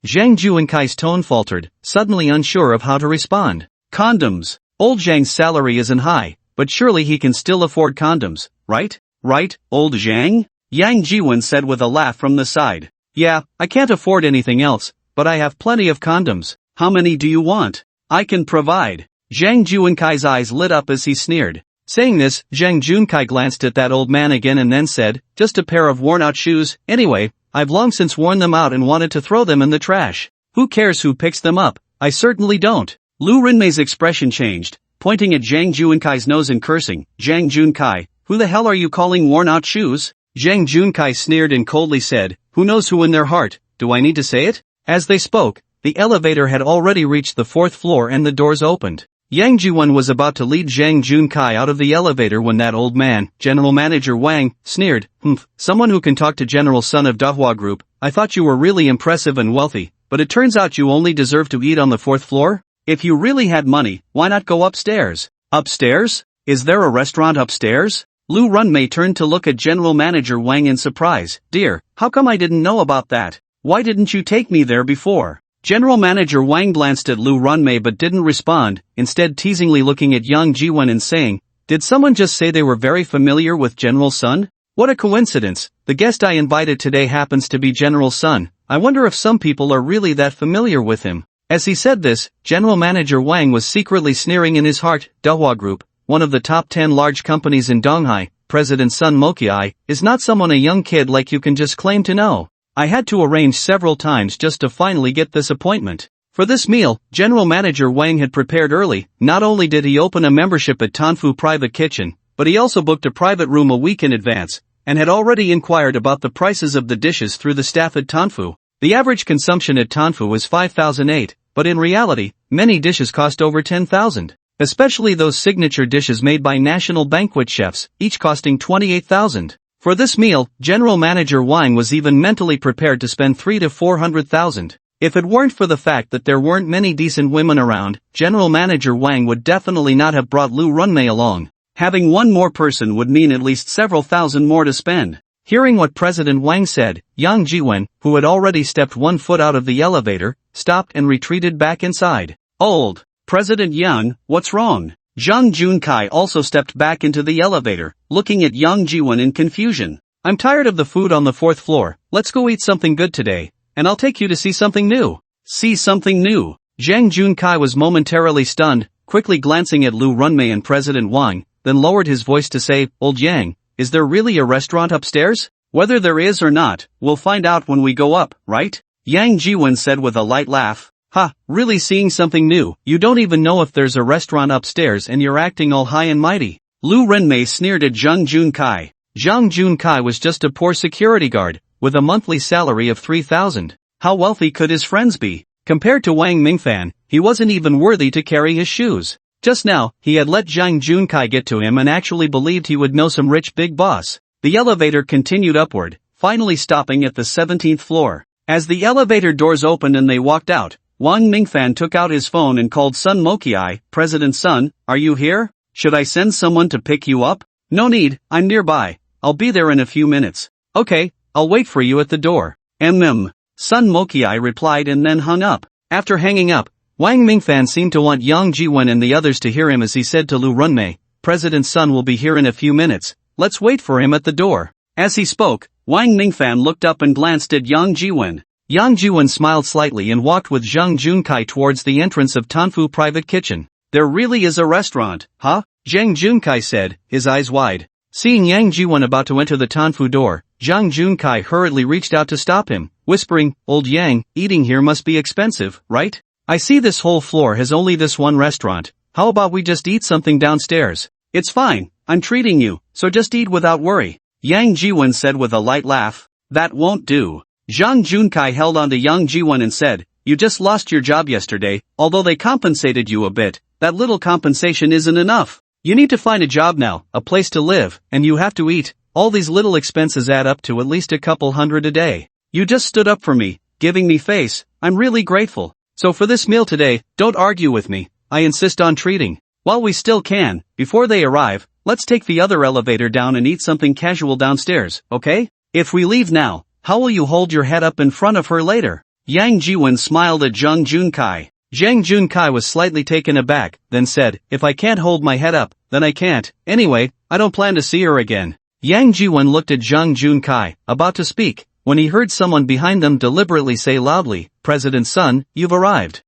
Zhang Juankai's tone faltered, suddenly unsure of how to respond. Condoms. Old Zhang's salary isn't high, but surely he can still afford condoms, right? Right, old Zhang? Yang Jiwen said with a laugh from the side. Yeah, I can't afford anything else, but I have plenty of condoms. How many do you want? I can provide. Zhang Juankai's eyes lit up as he sneered. Saying this, Zhang Junkai glanced at that old man again and then said, just a pair of worn-out shoes, anyway, I've long since worn them out and wanted to throw them in the trash. Who cares who picks them up? I certainly don't. Lu Runmei's expression changed, pointing at Zhang Juankai's nose and cursing, Zhang Junkai, who the hell are you calling worn-out shoes? Zhang Junkai sneered and coldly said, who knows who in their heart, do I need to say it? As they spoke, the elevator had already reached the 4th floor and the doors opened. Yang Jiwen was about to lead Zhang Junkai out of the elevator when that old man, General Manager Wang, sneered, someone who can talk to General Sun of Dahua Group, I thought you were really impressive and wealthy, but it turns out you only deserve to eat on the 4th floor? If you really had money, why not go upstairs? Upstairs? Is there a restaurant upstairs? Lu Runmei turned to look at General Manager Wang in surprise. Dear, how come I didn't know about that? Why didn't you take me there before? General Manager Wang glanced at Lu Runmei but didn't respond, instead teasingly looking at Yang Jiwen and saying, did someone just say they were very familiar with General Sun? What a coincidence, the guest I invited today happens to be General Sun. I wonder if some people are really that familiar with him. As he said this, General Manager Wang was secretly sneering in his heart. Dahua Group, one of the top 10 large companies in Donghai, President Sun Mokiai, is not someone a young kid like you can just claim to know. I had to arrange several times just to finally get this appointment. For this meal, General Manager Wang had prepared early. Not only did he open a membership at Tanfu Private Kitchen, but he also booked a private room a week in advance, and had already inquired about the prices of the dishes through the staff at Tanfu. The average consumption at Tanfu was 5,008, but in reality, many dishes cost over 10,000. Especially those signature dishes made by national banquet chefs, each costing 28,000. For this meal, General Manager Wang was even mentally prepared to spend 300,000 to 400,000. If it weren't for the fact that there weren't many decent women around, General Manager Wang would definitely not have brought Lu Runmei along. Having one more person would mean at least several thousand more to spend. Hearing what President Wang said, Yang Jiwen, who had already stepped one foot out of the elevator, stopped and retreated back inside. Old President Yang, what's wrong? Jung Junkai also stepped back into the elevator, looking at Yang Jiwon in confusion. I'm tired of the food on the 4th floor, let's go eat something good today, and I'll take you to see something new. See something new? Jang Junkai was momentarily stunned, quickly glancing at Lu Runmei and President Wang, then lowered his voice to say, Old Yang, is there really a restaurant upstairs? Whether there is or not, we'll find out when we go up, right? Yang Jiwon said with a light laugh. Ha, really seeing something new, you don't even know if there's a restaurant upstairs and you're acting all high and mighty. Lu Renmei sneered at Jung Junkai. Jung Junkai was just a poor security guard, with a monthly salary of 3,000. How wealthy could his friends be? Compared to Wang Mingfan, he wasn't even worthy to carry his shoes. Just now, he had let Jung Junkai get to him and actually believed he would know some rich big boss. The elevator continued upward, finally stopping at the 17th floor. As the elevator doors opened and they walked out, Wang Mingfan took out his phone and called Sun Mokiai. President Sun, are you here? Should I send someone to pick you up? No need, I'm nearby. I'll be there in a few minutes. Okay, I'll wait for you at the door. Sun Mokiai replied and then hung up. After hanging up, Wang Mingfan seemed to want Yang Jiwen and the others to hear him as he said to Lu Runmei, President Sun will be here in a few minutes, let's wait for him at the door. As he spoke, Wang Mingfan looked up and glanced at Yang Jiwen. Yang Jiwen smiled slightly and walked with Jung Junkai towards the entrance of Tanfu Private Kitchen. There really is a restaurant, huh? Jung Junkai said, his eyes wide. Seeing Yang Jiwen about to enter the Tanfu door, Jung Junkai hurriedly reached out to stop him, whispering, Old Yang, eating here must be expensive, right? I see this whole floor has only this one restaurant. How about we just eat something downstairs? It's fine, I'm treating you, so just eat without worry. Yang Jiwen said with a light laugh. That won't do. Jung Junkai held on to Yang Jiwen and said, you just lost your job yesterday, although they compensated you a bit, that little compensation isn't enough. You need to find a job now, a place to live, and you have to eat. All these little expenses add up to at least a couple hundred a day. You just stood up for me, giving me face, I'm really grateful. So for this meal today, don't argue with me, I insist on treating. While we still can, before they arrive, let's take the other elevator down and eat something casual downstairs, okay? If we leave now, how will you hold your head up in front of her later? Yang Jiwen smiled at Jung Junkai. Jung Junkai was slightly taken aback, then said, if I can't hold my head up, then I can't. Anyway, I don't plan to see her again. Yang Jiwen looked at Jung Junkai, about to speak, when he heard someone behind them deliberately say loudly, President Sun, you've arrived.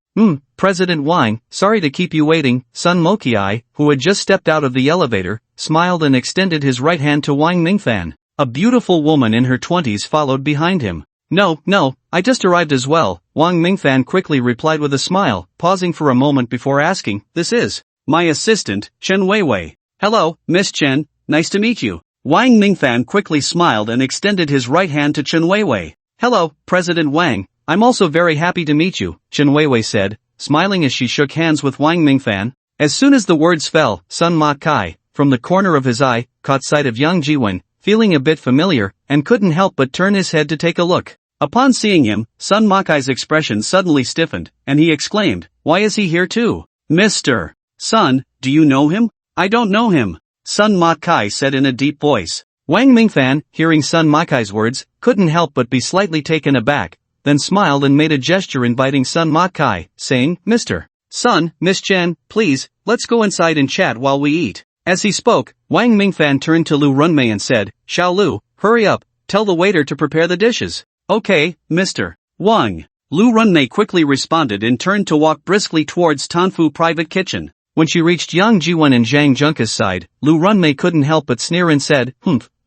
President Wang, sorry to keep you waiting. Sun Mokiai, who had just stepped out of the elevator, smiled and extended his right hand to Wang Mingfan. A beautiful woman in her 20s followed behind him. No, I just arrived as well, Wang Mingfan quickly replied with a smile, pausing for a moment before asking, this is my assistant, Chen Weiwei. Hello, Miss Chen, nice to meet you. Wang Mingfan quickly smiled and extended his right hand to Chen Weiwei. Hello, President Wang, I'm also very happy to meet you, Chen Weiwei said, smiling as she shook hands with Wang Mingfan. As soon as the words fell, Sun Mokiai, from the corner of his eye, caught sight of Yang Jiwen, feeling a bit familiar, and couldn't help but turn his head to take a look. Upon seeing him, Sun Mokiai's expression suddenly stiffened, and he exclaimed, why is he here too? Mr. Sun, do you know him? I don't know him, Sun Mokiai said in a deep voice. Wang Mingfan, hearing Sun Mokai's words, couldn't help but be slightly taken aback, then smiled and made a gesture inviting Sun Mokiai, saying, Mr. Sun, Miss Chen, please, let's go inside and chat while we eat. As he spoke, Wang Mingfan turned to Lu Runmei and said, Xiao Lu, hurry up, tell the waiter to prepare the dishes. Okay, Mr. Wang. Lu Runmei quickly responded and turned to walk briskly towards Tanfu Private Kitchen. When she reached Yang Jiwen and Zhang Junka's side, Lu Runmei couldn't help but sneer and said,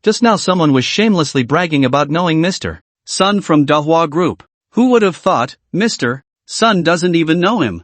just now someone was shamelessly bragging about knowing Mr. Sun from Dahua Group. Who would have thought, Mr. Sun doesn't even know him.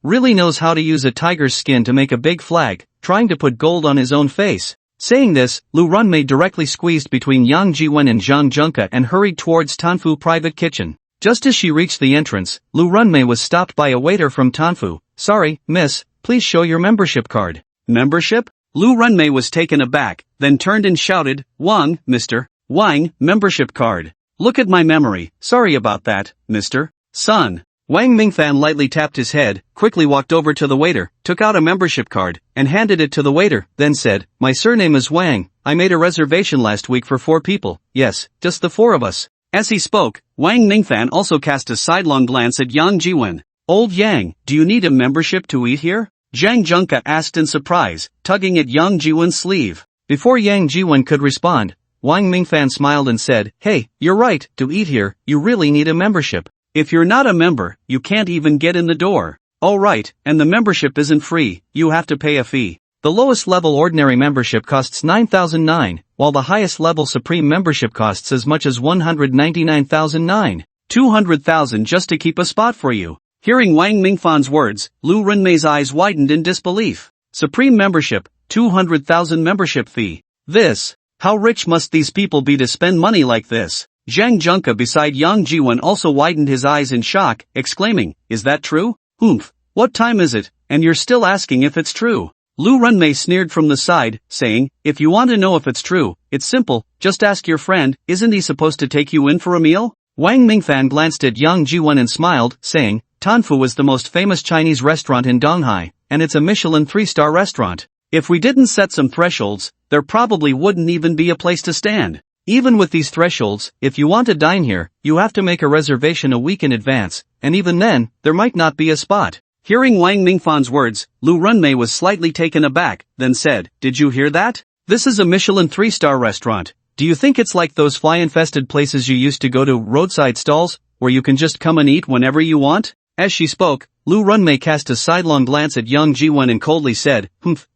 Really knows how to use a tiger's skin to make a big flag, trying to put gold on his own face. Saying this, Lu Runmei directly squeezed between Yang Jiwen and Zhang Junka and hurried towards Tanfu Private Kitchen. Just as she reached the entrance, Lu Runmei was stopped by a waiter from Tanfu. Sorry, miss, please show your membership card. Membership? Lu Runmei was taken aback, then turned and shouted, Wang, Mr. Wang, membership card. Look at my memory, sorry about that, Mr. Sun. Wang Mingfan lightly tapped his head, quickly walked over to the waiter, took out a membership card, and handed it to the waiter, then said, my surname is Wang, I made a reservation last week for 4 people, yes, just the 4 of us. As he spoke, Wang Mingfan also cast a sidelong glance at Yang Jiwen. Old Yang, do you need a membership to eat here? Zhang Junka asked in surprise, tugging at Yang Jiwen's sleeve. Before Yang Jiwen could respond, Wang Mingfan smiled and said, hey, you're right, to eat here, you really need a membership. If you're not a member, you can't even get in the door. Oh right, and the membership isn't free, you have to pay a fee. The lowest level ordinary membership costs 9,009, while the highest level supreme membership costs as much as 199,009. 200,000 just to keep a spot for you. Hearing Wang Mingfan's words, Lu Renmei's eyes widened in disbelief. Supreme membership, 200,000 membership fee. How rich must these people be to spend money like this? Zhang Junka beside Yang Jiwen also widened his eyes in shock, exclaiming, is that true? Oomph, what time is it, and you're still asking if it's true? Lu Renmei sneered from the side, saying, if you want to know if it's true, it's simple, just ask your friend, isn't he supposed to take you in for a meal? Wang Mingfan glanced at Yang Jiwen and smiled, saying, Tanfu is the most famous Chinese restaurant in Donghai, and it's a Michelin 3-star restaurant. If we didn't set some thresholds, there probably wouldn't even be a place to stand. Even with these thresholds, if you want to dine here, you have to make a reservation a week in advance, and even then, there might not be a spot. Hearing Wang Mingfan's words, Lu Renmei was slightly taken aback, then said, did you hear that? This is a Michelin 3-star restaurant. Do you think it's like those fly-infested places you used to go to, roadside stalls, where you can just come and eat whenever you want? As she spoke, Lu Renmei cast a sidelong glance at Yang Jiwen and coldly said,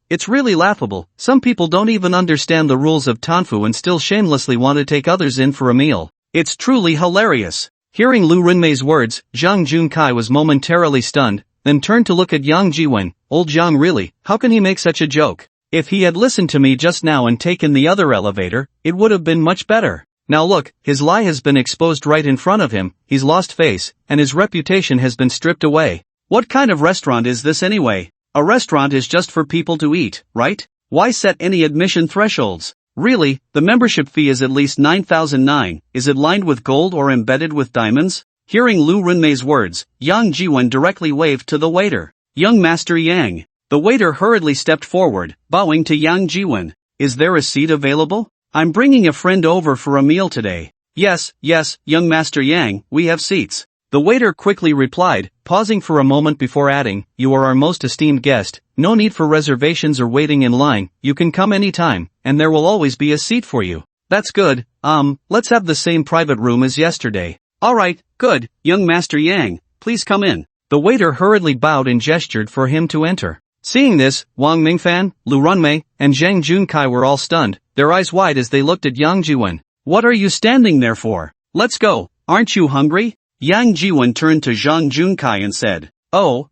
it's really laughable, some people don't even understand the rules of Tanfu and still shamelessly want to take others in for a meal. It's truly hilarious. Hearing Lu Renmei's words, Zhang Junkai was momentarily stunned, then turned to look at Yang Jiwen. Old Zhang, really, how can he make such a joke? If he had listened to me just now and taken the other elevator, it would have been much better. Now look, his lie has been exposed right in front of him, he's lost face, and his reputation has been stripped away. What kind of restaurant is this anyway? A restaurant is just for people to eat, right? Why set any admission thresholds? Really, the membership fee is at least 9,009, is it lined with gold or embedded with diamonds? Hearing Lu Renmei's words, Yang Jiwen directly waved to the waiter. Young Master Yang. The waiter hurriedly stepped forward, bowing to Yang Jiwen. Is there a seat available? I'm bringing a friend over for a meal today. Yes, young Master Yang, we have seats. The waiter quickly replied, pausing for a moment before adding, you are our most esteemed guest, no need for reservations or waiting in line, you can come anytime, and there will always be a seat for you. That's good, let's have the same private room as yesterday. Alright, good, young Master Yang, please come in. The waiter hurriedly bowed and gestured for him to enter. Seeing this, Wang Mingfan, Lu Renmei, and Zhang Junkai were all stunned, their eyes wide as they looked at Yang Jiwen. What are you standing there for? Let's go, aren't you hungry? Yang Jiwen turned to Zhang Junkai and said, Oh.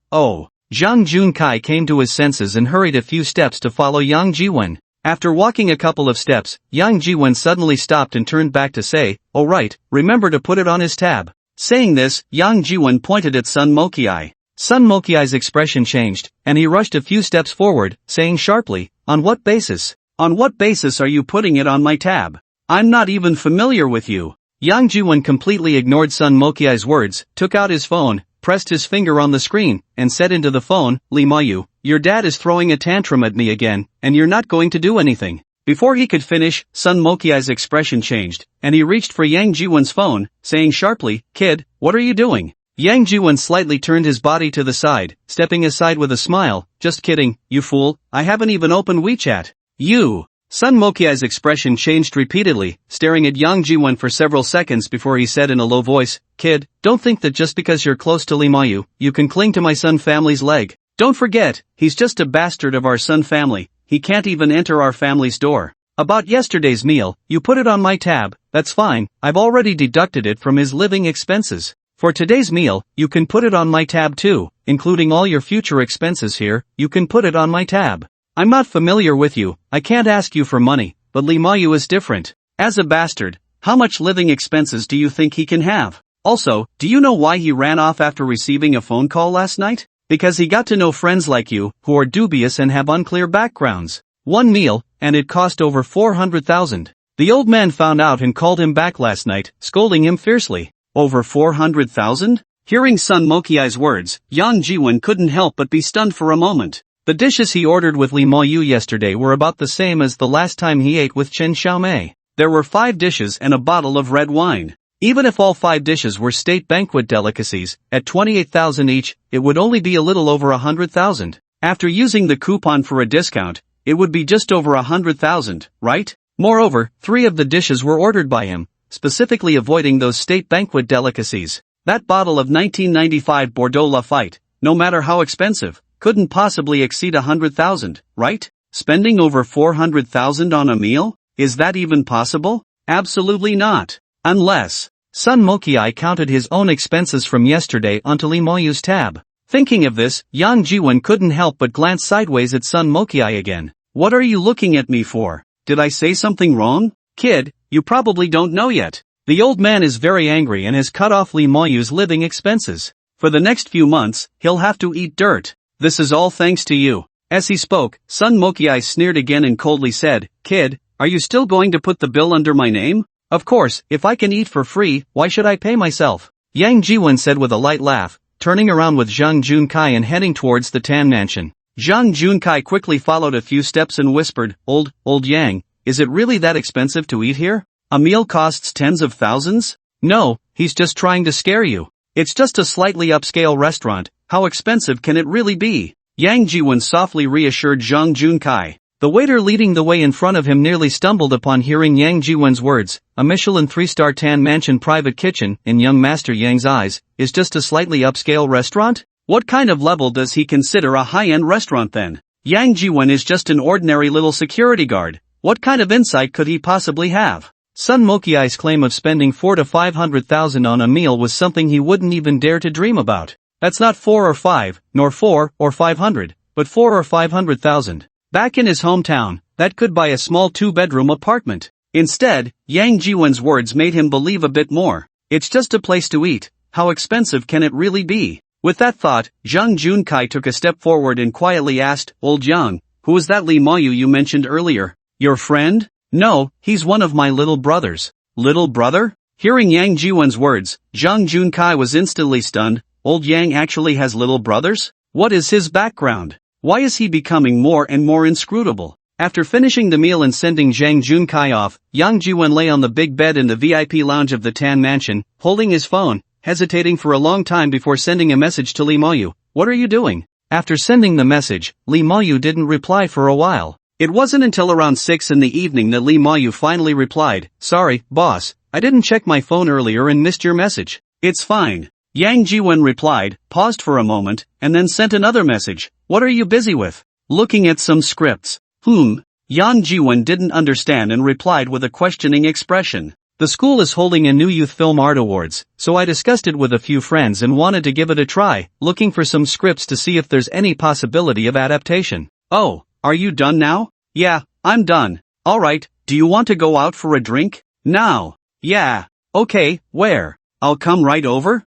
Zhang Junkai came to his senses and hurried a few steps to follow Yang Jiwen. After walking a couple of steps, Yang Jiwen suddenly stopped and turned back to say, oh right, remember to put it on his tab. Saying this, Yang Jiwen pointed at Sun Mokiai. Sun Mokiai's expression changed, and he rushed a few steps forward, saying sharply, on what basis? On what basis are you putting it on my tab? I'm not even familiar with you. Yang Jiwen completely ignored Sun Mokiai's words, took out his phone, pressed his finger on the screen, and said into the phone, Li Mayu, your dad is throwing a tantrum at me again, and you're not going to do anything. Before he could finish, Sun Mokiai's expression changed, and he reached for Yang Jiwen's phone, saying sharply, kid, what are you doing? Yang Jiwen slightly turned his body to the side, stepping aside with a smile, just kidding, you fool, I haven't even opened WeChat. You! Sun Mokiai's expression changed repeatedly, staring at Yang Jiwen for several seconds before he said in a low voice, kid, don't think that just because you're close to Li Mayu, you can cling to my Sun family's leg. Don't forget, he's just a bastard of our Sun family, he can't even enter our family's door. About yesterday's meal, you put it on my tab, that's fine, I've already deducted it from his living expenses. For today's meal, you can put it on my tab too, including all your future expenses here, you can put it on my tab. I'm not familiar with you, I can't ask you for money, but Li Mayu is different. As a bastard, how much living expenses do you think he can have? Also, do you know why he ran off after receiving a phone call last night? Because he got to know friends like you, who are dubious and have unclear backgrounds. One meal, and it cost over 400,000. The old man found out and called him back last night, scolding him fiercely. Over 400,000? Hearing Sun Mokiai's words, Yang Jiwen couldn't help but be stunned for a moment. The dishes he ordered with Li Mayu yesterday were about the same as the last time he ate with Chen Xiaomei. There were 5 dishes and a bottle of red wine. Even if all 5 dishes were state banquet delicacies, at 28,000 each, it would only be a little over 100,000. After using the coupon for a discount, it would be just over 100,000, right? Moreover, 3 of the dishes were ordered by him, specifically avoiding those state banquet delicacies. That bottle of 1995 Bordeaux Lafite, no matter how expensive, couldn't possibly exceed 100,000, right? Spending over 400,000 on a meal? Is that even possible? Absolutely not. Unless Sun Mokiai counted his own expenses from yesterday onto Lee Moyu's tab. Thinking of this, Yang Jiwon couldn't help but glance sideways at Sun Mokiai again. What are you looking at me for? Did I say something wrong? Kid, you probably don't know yet. The old man is very angry and has cut off Lee Moyu's living expenses. For the next few months, he'll have to eat dirt. This is all thanks to you. As he spoke, Sun Mokiai sneered again and coldly said, Kid, are you still going to put the bill under my name? Of course, if I can eat for free, why should I pay myself? Yang Jiwon said with a light laugh, turning around with Zhang Junkai and heading towards the Tan Mansion. Zhang Junkai quickly followed a few steps and whispered, Old Yang, is it really that expensive to eat here? A meal costs tens of thousands? No, he's just trying to scare you. It's just a slightly upscale restaurant, how expensive can it really be? Yang Jiwon softly reassured Zhang Junkai. The waiter leading the way in front of him nearly stumbled upon hearing Yang Jiwon's words. A Michelin 3-star Tan Mansion private kitchen, in young Master Yang's eyes, is just a slightly upscale restaurant? What kind of level does he consider a high-end restaurant then? Yang Jiwon is just an ordinary little security guard. What kind of insight could he possibly have? Sun Mokiai's claim of spending 400 to 500,000 on a meal was something he wouldn't even dare to dream about. That's not 4 or 5, nor 4 or 500, but 4 or 500,000. Back in his hometown, that could buy a small 2-bedroom apartment. Instead, Yang Jiwon's words made him believe a bit more. It's just a place to eat. How expensive can it really be? With that thought, Zhang Junkai took a step forward and quietly asked, Old Yang, who is that Lee Moyu you mentioned earlier? Your friend? No, he's one of my little brothers. Little brother? Hearing Yang Jiwon's words, Zhang Junkai was instantly stunned. Old Yang actually has little brothers? What is his background? Why is he becoming more and more inscrutable? After finishing the meal and sending Zhang Junkai off, Yang Jiwon lay on the big bed in the VIP lounge of the Tan Mansion, holding his phone, hesitating for a long time before sending a message to Lee Moyu. What are you doing? After sending the message, Lee Moyu didn't reply for a while. It wasn't until around 6 in the evening that Lee Moyu finally replied, Sorry, boss, I didn't check my phone earlier and missed your message. It's fine. Yang Jiwon replied, paused for a moment, and then sent another message. What are you busy with? Looking at some scripts. Yang Jiwon didn't understand and replied with a questioning expression. The school is holding a new Youth Film Art Awards, so I discussed it with a few friends and wanted to give it a try, looking for some scripts to see if there's any possibility of adaptation. Oh, are you done now? Yeah, I'm done. Alright, do you want to go out for a drink? Now. Yeah. Okay, where? I'll come right over?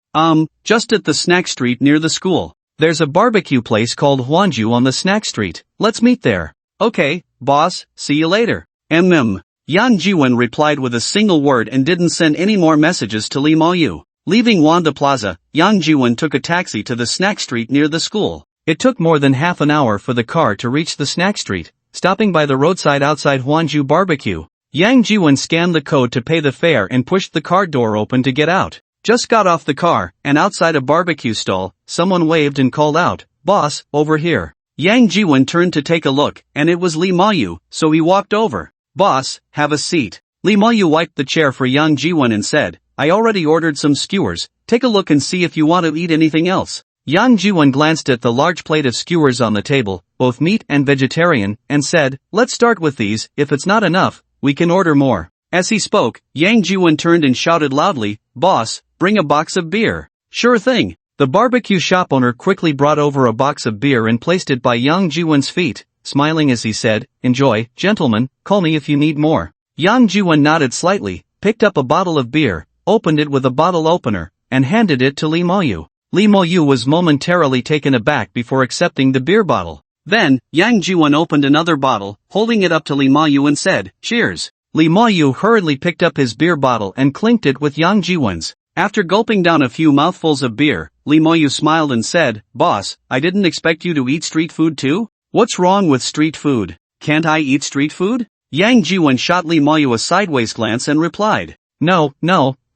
Just at the snack street near the school. There's a barbecue place called Hwanju on the snack street. Let's meet there. Okay, boss, see you later. Yang Jiwon replied with a single word and didn't send any more messages to Lee Moyu. Leaving Wanda Plaza, Yang Jiwon took a taxi to the snack street near the school. It took more than half an hour for the car to reach the snack street, stopping by the roadside outside Hwanju Barbecue. Yang Jiwon scanned the code to pay the fare and pushed the car door open to get out. Just got off the car, and outside a barbecue stall, someone waved and called out, Boss, over here. Yang Jiwon turned to take a look, and it was Lee Moyu, so he walked over. Boss, have a seat. Lee Moyu wiped the chair for Yang Jiwon and said, I already ordered some skewers, take a look and see if you want to eat anything else. Yang Jiwon glanced at the large plate of skewers on the table, both meat and vegetarian, and said, Let's start with these, if it's not enough, we can order more. As he spoke, Yang Jiwon turned and shouted loudly, Boss, bring a box of beer. Sure thing. The barbecue shop owner quickly brought over a box of beer and placed it by Yang Jiwon's feet, smiling as he said, Enjoy, gentlemen, call me if you need more. Yang Jiwon nodded slightly, picked up a bottle of beer, opened it with a bottle opener, and handed it to Lee Moyu. Lee Moyu was momentarily taken aback before accepting the beer bottle. Then, Yang Jiwon opened another bottle, holding it up to Lee Moyu and said, Cheers. Lee Moyu hurriedly picked up his beer bottle and clinked it with Yang Jiwon's. After gulping down a few mouthfuls of beer, Lee Moyu smiled and said, Boss, I didn't expect you to eat street food too? What's wrong with street food? Can't I eat street food? Yang Jiwon shot Lee Moyu a sideways glance and replied, No,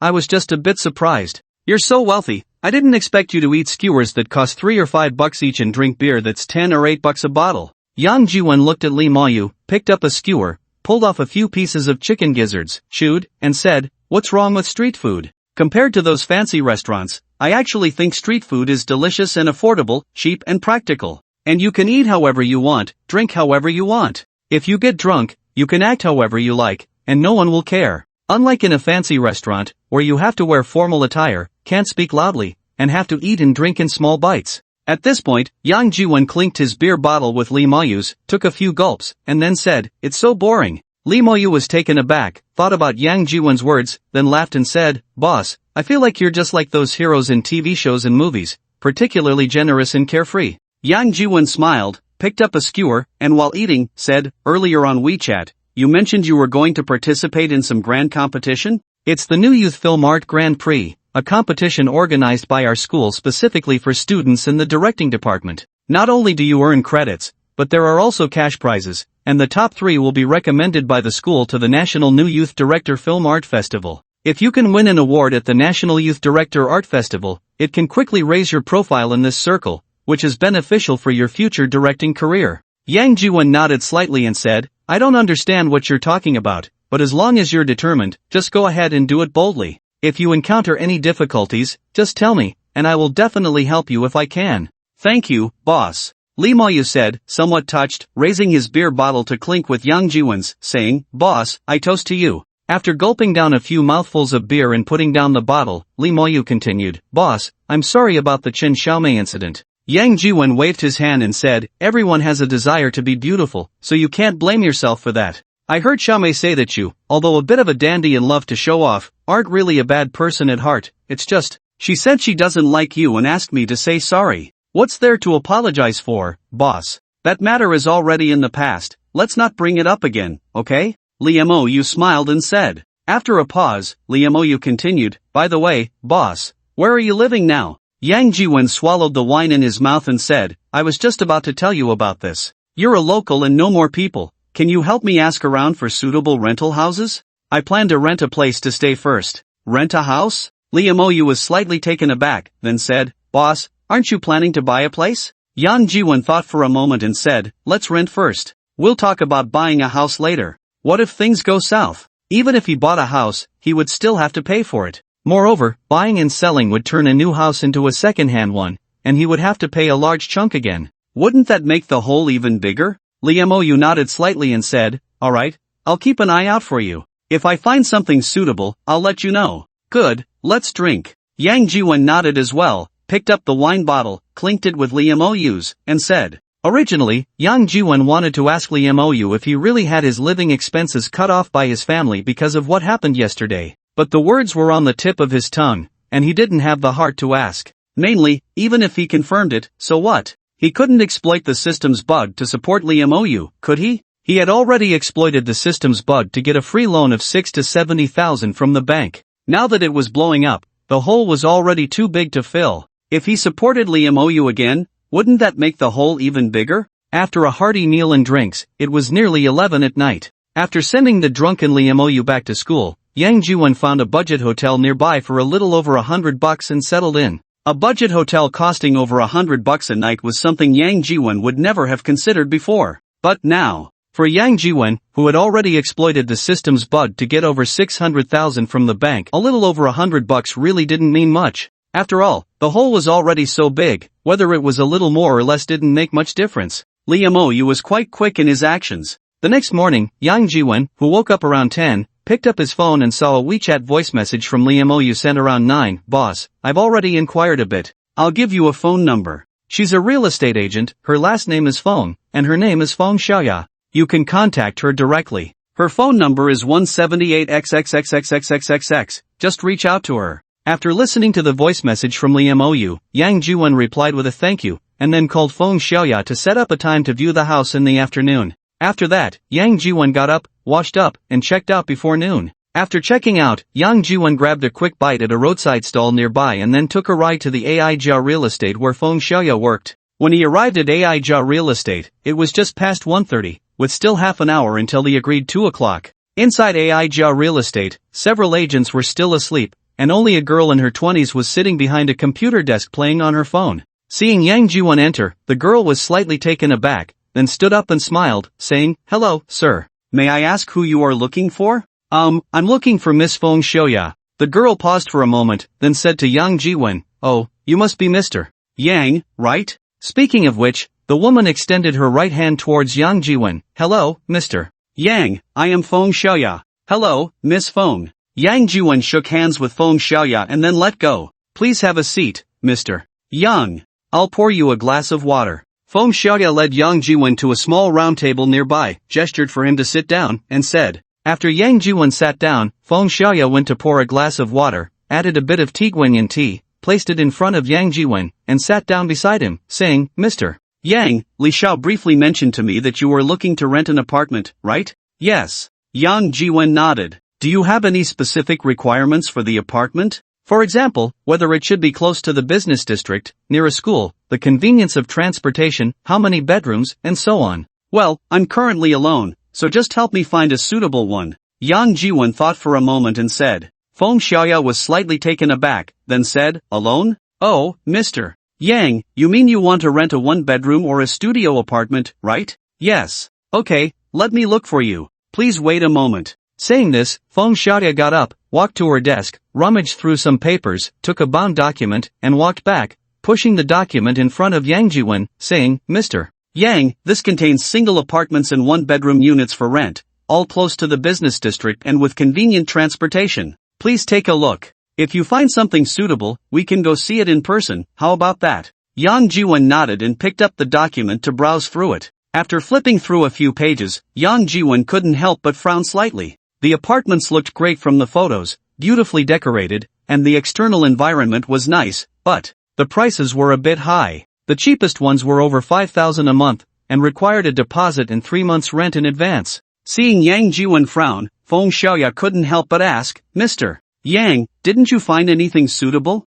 I was just a bit surprised. You're so wealthy, I didn't expect you to eat skewers that cost $3 or $5 each and drink beer that's $10 or $8 a bottle. Yang Jiwen looked at Lee Maoyu, picked up a skewer, pulled off a few pieces of chicken gizzards, chewed, and said, "What's wrong with street food? Compared to those fancy restaurants, I actually think street food is delicious and affordable, cheap and practical. And you can eat however you want, drink however you want. If you get drunk, you can act however you like, and no one will care. Unlike in a fancy restaurant, where you have to wear formal attire, can't speak loudly, and have to eat and drink in small bites." At this point, Yang Jiwen clinked his beer bottle with Lee Maoyu's, took a few gulps, and then said, "It's so boring." Lee Maoyu was taken aback, thought about Yang Jiwen's words, then laughed and said, "Boss, I feel like you're just like those heroes in TV shows and movies, particularly generous and carefree." Yang Jiwen smiled, picked up a skewer, and while eating, said, "Earlier on WeChat, you mentioned you were going to participate in some grand competition? It's the new Youth Film Art Grand Prix, a competition organized by our school specifically for students in the directing department. Not only do you earn credits, but there are also cash prizes, and the top 3 will be recommended by the school to the National New Youth Director Film Art Festival. If you can win an award at the National Youth Director Art Festival, it can quickly raise your profile in this circle, which is beneficial for your future directing career." Yang Jiwen nodded slightly and said, "I don't understand what you're talking about, but as long as you're determined, just go ahead and do it boldly. If you encounter any difficulties, just tell me, and I will definitely help you if I can." "Thank you, boss," Lee Maoyu said, somewhat touched, raising his beer bottle to clink with Yang Jiwen's, saying, "Boss, I toast to you." After gulping down a few mouthfuls of beer and putting down the bottle, Lee Maoyu continued, "Boss, I'm sorry about the Chen Xiaomei incident." Yang Jiwen waved his hand and said, "Everyone has a desire to be beautiful, so you can't blame yourself for that. I heard Xiaomei say that you, although a bit of a dandy and love to show off, aren't really a bad person at heart, it's just, she said she doesn't like you and asked me to say sorry. What's there to apologize for, boss? That matter is already in the past, let's not bring it up again, okay?" Lee Maoyu smiled and said. After a pause, Lee Maoyu continued, "By the way, boss, where are you living now?" Yang Jiwen swallowed the wine in his mouth and said, "I was just about to tell you about this. You're a local and know more people. Can you help me ask around for suitable rental houses? I plan to rent a place to stay first." "Rent a house?" Lee Maoyu was slightly taken aback, then said, "Boss, aren't you planning to buy a place?" Yang Jiwen thought for a moment and said, "Let's rent first. We'll talk about buying a house later. What if things go south? Even if he bought a house, he would still have to pay for it. Moreover, buying and selling would turn a new house into a second-hand one, and he would have to pay a large chunk again. Wouldn't that make the hole even bigger?" Lee Maoyu nodded slightly and said, "Alright, I'll keep an eye out for you. If I find something suitable, I'll let you know." "Good, let's drink." Yang Jiwen nodded as well, picked up the wine bottle, clinked it with Lee Maoyu's, and said. Originally, Yang Jiwen wanted to ask Lee Maoyu if he really had his living expenses cut off by his family because of what happened yesterday. But the words were on the tip of his tongue, and he didn't have the heart to ask. Mainly, even if he confirmed it, so what? He couldn't exploit the system's bug to support Lee Maoyu, could he? He had already exploited the system's bug to get a free loan of 6 to 70,000 from the bank. Now that it was blowing up, the hole was already too big to fill. If he supported Lee Maoyu again, wouldn't that make the hole even bigger? After a hearty meal and drinks, it was nearly 11 at night. After sending the drunken Lee Maoyu back to school, Yang Jiwen found a budget hotel nearby for a little over $100 and settled in. A budget hotel costing over $100 a night was something Yang Jiwen would never have considered before. But now, for Yang Jiwen, who had already exploited the system's bug to get over 600,000 from the bank, a little over $100 really didn't mean much. After all, the hole was already so big, whether it was a little more or less didn't make much difference. Lee Maoyu was quite quick in his actions. The next morning, Yang Jiwen, who woke up around 10, picked up his phone and saw a WeChat voice message from Lee Maoyu sent around 9. "Boss, I've already inquired a bit. I'll give you a phone number. She's a real estate agent, her last name is Feng, and her name is Feng Xiaoya. You can contact her directly. Her phone number is 178XXXXXXXX. Just reach out to her." After listening to the voice message from Lee Maoyu, Yang Jiwen replied with a thank you, and then called Feng Xiaoya to set up a time to view the house in the afternoon. After that, Yang Jiwen got up, washed up, and checked out before noon. After checking out, Yang Jiwen grabbed a quick bite at a roadside stall nearby and then took a ride to the Aijia Real Estate where Feng Xiaoya worked. When he arrived at Aijia Real Estate, it was just past 1:30, with still half an hour until the agreed 2 o'clock. Inside Aijia Real Estate, several agents were still asleep, and only a girl in her 20s was sitting behind a computer desk playing on her phone. Seeing Yang Jiwon enter, the girl was slightly taken aback, then stood up and smiled, saying, "Hello, sir. May I ask who you are looking for?" I'm looking for Miss Fong Shoya." The girl paused for a moment, then said to Yang Jiwon, "Oh, you must be Mr. Yang, right?" Speaking of which, the woman extended her right hand towards Yang Jiwon. "Hello, Mr. Yang, I am Fong Shoya." "Hello, Miss Fong." Yang Jiwon shook hands with Fong Shoya and then let go. "Please have a seat, Mr. Yang. I'll pour you a glass of water." Fong Shoya led Yang Jiwon to a small round table nearby, gestured for him to sit down, and said. After Yang Jiwon sat down, Fong Shoya went to pour a glass of water, added a bit of Tigwinyan tea, placed it in front of Yang Jiwon, and sat down beside him, saying, "Mr. Yang, Li Xiao briefly mentioned to me that you were looking to rent an apartment, right?" "Yes." Yang Jiwon nodded. "Do you have any specific requirements for the apartment? For example, whether it should be close to the business district, near a school, the convenience of transportation, how many bedrooms, and so on." "Well, I'm currently alone, so just help me find a suitable one." Yang Jiwon thought for a moment and said. Fong Shoya was slightly taken aback, then said, "Alone? Oh, Mr. Yang, you mean you want to rent a one-bedroom or a studio apartment, right?" "Yes." "Okay, let me look for you. Please wait a moment." Saying this, Fong Shoya got up, walked to her desk, rummaged through some papers, took a bound document, and walked back, pushing the document in front of Yang Jiwon, saying, "Mr. Yang, this contains single apartments and one-bedroom units for rent, all close to the business district and with convenient transportation. Please take a look. If you find something suitable, we can go see it in person, how about that?" Yang Jiwon nodded and picked up the document to browse through it. After flipping through a few pages, Yang Jiwon couldn't help but frown slightly. The apartments looked great from the photos, beautifully decorated, and the external environment was nice, but the prices were a bit high. The cheapest ones were over 5,000 a month, and required a deposit and 3 months rent in advance. Seeing Yang Jiwon frown, Fong Shoya couldn't help but ask, "Mr. Yang, didn't you find anything suitable?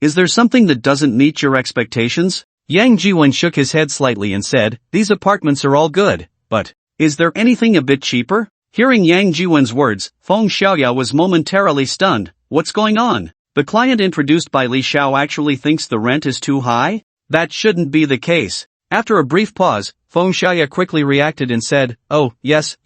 Is there something that doesn't meet your expectations?" Yang Jiwon shook his head slightly and said, "These apartments are all good, but is there anything a bit cheaper?" Hearing Yang Jiwon's words, Fong Shoya was momentarily stunned. What's going on? The client introduced by Li Xiao actually thinks the rent is too high? That shouldn't be the case. After a brief pause, Fong Shoya quickly reacted and said, "Oh, yes,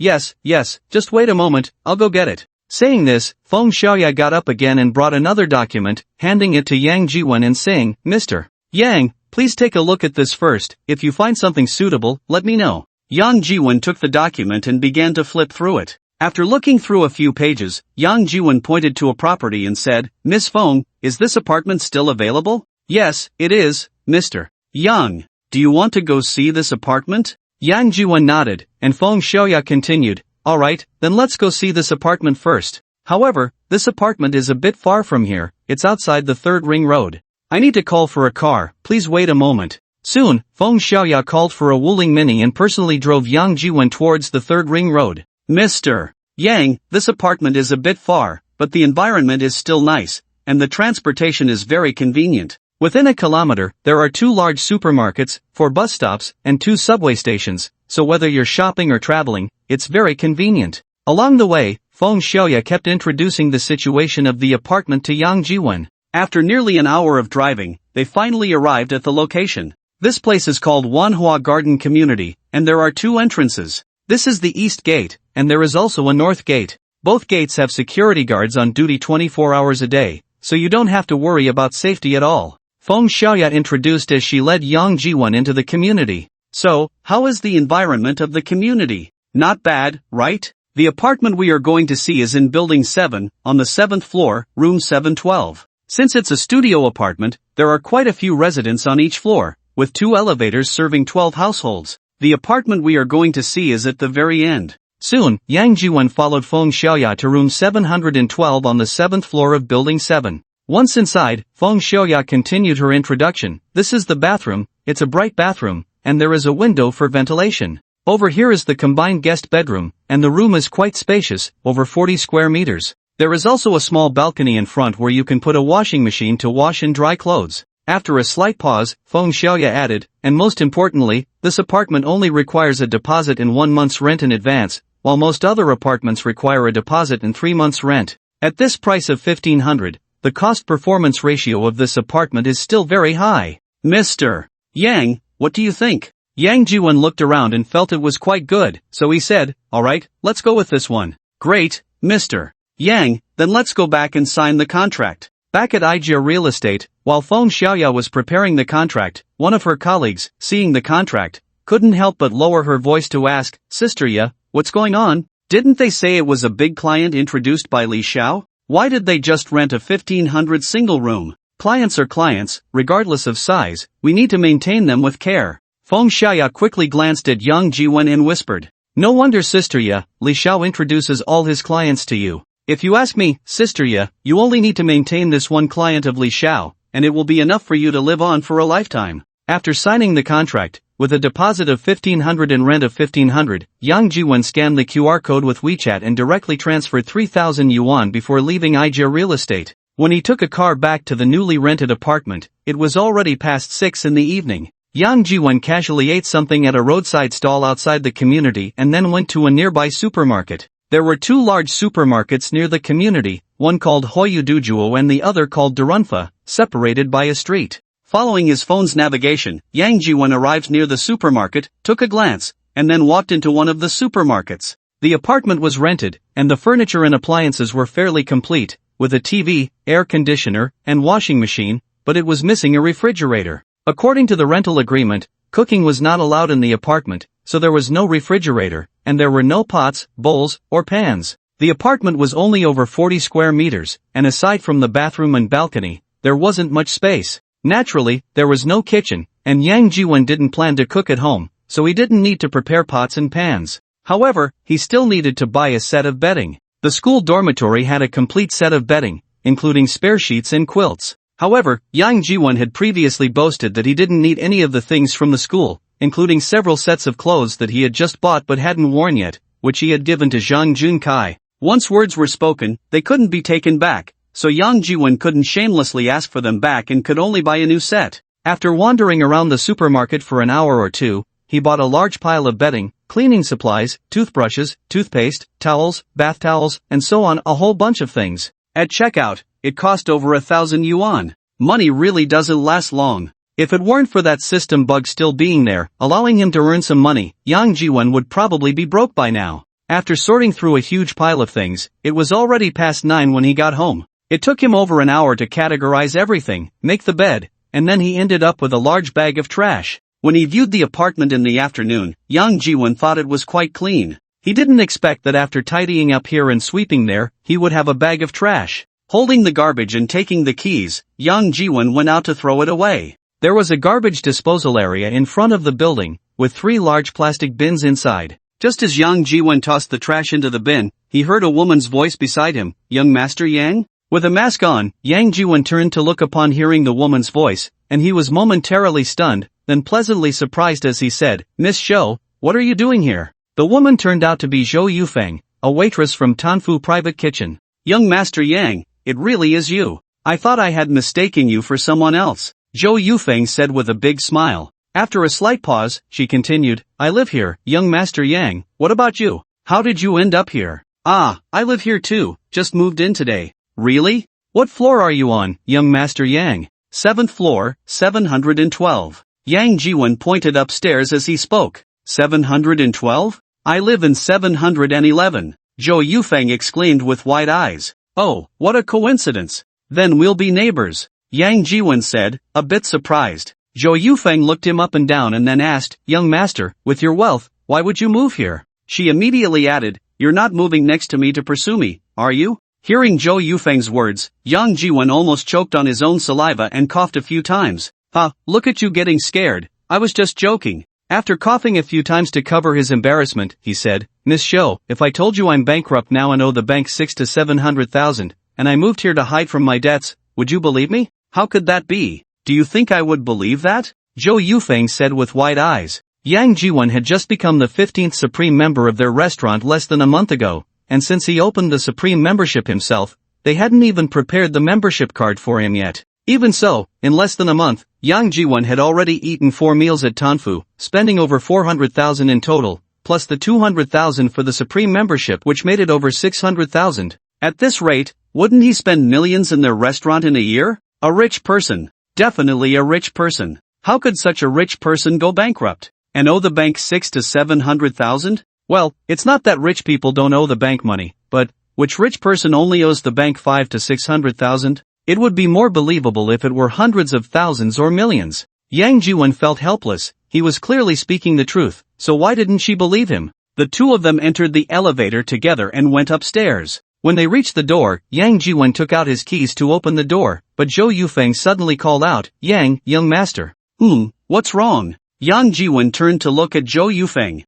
just wait a moment, I'll go get it." Saying this, Fong Shoya got up again and brought another document, handing it to Yang Jiwon and saying, "Mr. Yang, please take a look at this first. If you find something suitable, let me know." Yang Jiwon took the document and began to flip through it. After looking through a few pages, Yang Jiwon pointed to a property and said, "Miss Fong, is this apartment still available?" "Yes, it is, Mr. Yang. Do you want to go see this apartment?" Yang Jiwon nodded, and Fong Shoya continued, "Alright, then let's go see this apartment first. However, this apartment is a bit far from here, it's outside the 3rd Ring Road. I need to call for a car, please wait a moment." Soon, Fong Shoya called for a Wuling Mini and personally drove Yang Jiwon towards the 3rd Ring Road. "Mr. Yang, this apartment is a bit far, but the environment is still nice, and the transportation is very convenient. Within a kilometer, there are 2 large supermarkets, 4 bus stops, and 2 subway stations, so whether you're shopping or traveling, it's very convenient." Along the way, Fong Shoya kept introducing the situation of the apartment to Yang Jiwon. After nearly an hour of driving, they finally arrived at the location. This place is called Manhwa Garden Community, and there are 2 entrances. This is the east gate, and there is also a north gate. Both gates have security guards on duty 24 hours a day, so you don't have to worry about safety at all. Fong Shoya introduced as she led Yang Jiwon into the community. "So, how is the environment of the community?" "Not bad, right? The apartment we are going to see is in Building 7, on the 7th floor, room 712. Since it's a studio apartment, there are quite a few residents on each floor, with 2 elevators serving 12 households. The apartment we are going to see is at the very end." Soon, Yang Jiwon followed Fong Shoya to room 712 on the 7th floor of Building 7. Once inside, Fong Shoya continued her introduction. "This is the bathroom, it's a bright bathroom, and there is a window for ventilation. Over here is the combined guest bedroom, and the room is quite spacious, over 40 square meters. There is also a small balcony in front where you can put a washing machine to wash and dry clothes." After a slight pause, Fong Shoya added, "And most importantly, this apartment only requires a deposit and 1 month's rent in advance, while most other apartments require a deposit and 3 months rent. At this price of 1,500, the cost-performance ratio of this apartment is still very high. Mr. Yang, what do you think? Yang Jiwon looked around and felt it was quite good, so he said, alright, let's go with this one. Great, Mr. Yang, then let's go back and sign the contract. Back at Ijia Real Estate, while Feng Xiaoya was preparing the contract, one of her colleagues, seeing the contract, couldn't help but lower her voice to ask, Sister Ya, what's going on? Didn't they say it was a big client introduced by Li Xiao? Why did they just rent a 1500 single room? Clients are clients, regardless of size, we need to maintain them with care. Feng Xiaoya quickly glanced at Yang Jiwen and whispered, no wonder Sister Ya, Li Xiao introduces all his clients to you. If you ask me, Sister Ya, you only need to maintain this one client of Li Xiao, and it will be enough for you to live on for a lifetime. After signing the contract, with a deposit of 1500 and rent of 1500, Yang Jiwen scanned the QR code with WeChat and directly transferred 3000 yuan before leaving Ijia Real Estate. When he took a car back to the newly rented apartment, it was already past 6 in the evening. Yang Jiwen casually ate something at a roadside stall outside the community and then went to a nearby supermarket. There were two large supermarkets near the community, one called Hoyudujuo and the other called Durunfa, separated by a street. Following his phone's navigation, Yang Jiwen arrived near the supermarket, took a glance, and then walked into one of the supermarkets. The apartment was rented, and the furniture and appliances were fairly complete, with a TV, air conditioner, and washing machine, but it was missing a refrigerator. According to the rental agreement, cooking was not allowed in the apartment, so there was no refrigerator, and there were no pots, bowls, or pans. The apartment was only over 40 square meters, and aside from the bathroom and balcony, there wasn't much space. Naturally, there was no kitchen, and Yang Jiwen didn't plan to cook at home, so he didn't need to prepare pots and pans. However, he still needed to buy a set of bedding. The school dormitory had a complete set of bedding, including spare sheets and quilts. However, Yang Jiwen had previously boasted that he didn't need any of the things from the school, including several sets of clothes that he had just bought but hadn't worn yet, which he had given to Zhang Junkai. Once words were spoken, they couldn't be taken back, so Yang Jiwen couldn't shamelessly ask for them back and could only buy a new set. After wandering around the supermarket for an hour or two, he bought a large pile of bedding, cleaning supplies, toothbrushes, toothpaste, towels, bath towels, and so on, a whole bunch of things. At checkout, it cost over 1,000 yuan. Money really doesn't last long. If it weren't for that system bug still being there, allowing him to earn some money, Yang Jiwen would probably be broke by now. After sorting through a huge pile of things, it was already past 9 when he got home. It took him over an hour to categorize everything, make the bed, and then he ended up with a large bag of trash. When he viewed the apartment in the afternoon, Yang Jiwen thought it was quite clean. He didn't expect that after tidying up here and sweeping there, he would have a bag of trash. Holding the garbage and taking the keys, Yang Jiwen went out to throw it away. There was a garbage disposal area in front of the building, with 3 large plastic bins inside. Just as Yang Jiwen tossed the trash into the bin, he heard a woman's voice beside him, "Young Master Yang?" With a mask on, Yang Jiwen turned to look upon hearing the woman's voice, and he was momentarily stunned, then pleasantly surprised as he said, "Miss Zhou, what are you doing here?" The woman turned out to be Zhou Yufeng, a waitress from Tanfu Private Kitchen. "Young Master Yang, it really is you. I thought I had mistaken you for someone else," Zhou Yufeng said with a big smile. After a slight pause, she continued, "I live here, young Master Yang, what about you? How did you end up here?" "Ah, I live here too, just moved in today." "Really? What floor are you on, young Master Yang?" "7th floor, 712. Yang Jiwen pointed upstairs as he spoke. 712? I live in 711. Zhou Yufeng exclaimed with wide eyes. "Oh, what a coincidence. Then we'll be neighbors," Yang Jiwen said, a bit surprised. Zhou Yufeng looked him up and down and then asked, "Young master, with your wealth, why would you move here?" She immediately added, "You're not moving next to me to pursue me, are you?" Hearing Zhou Yufeng's words, Yang Jiwen almost choked on his own saliva and coughed a few times. Look at you getting scared, I was just joking." After coughing a few times to cover his embarrassment, he said, "Miss Zhou, if I told you I'm bankrupt now and owe the bank 6 to 700,000, and I moved here to hide from my debts, would you believe me? How could that be? Do you think I would believe that?" Zhou Yufeng said with wide eyes. Yang Jiwen had just become the 15th supreme member of their restaurant less than a month ago, and since he opened the supreme membership himself, they hadn't even prepared the membership card for him yet. Even so, in less than a month, Yang Jiwen had already eaten 4 meals at Tanfu, spending over 400,000 in total, plus the 200,000 for the supreme membership which made it over 600,000. At this rate, Wouldn't he spend millions in their restaurant in a year? A rich person. Definitely a rich person. How could such a rich person go bankrupt? And owe the bank 6 to 700,000? Well, it's not that rich people don't owe the bank money, but which rich person only owes the bank 5 to 600,000? It would be more believable if it were hundreds of thousands or millions. Yang Jiwon felt helpless. He was clearly speaking the truth, so why didn't she believe him? The two of them entered the elevator together and went upstairs. When they reached the door, Yang Jiwon took out his keys to open the door, but Zhou Yufeng suddenly called out, "Yang, young master." What's wrong? Yang Jiwon turned to look at Zhou Yufeng.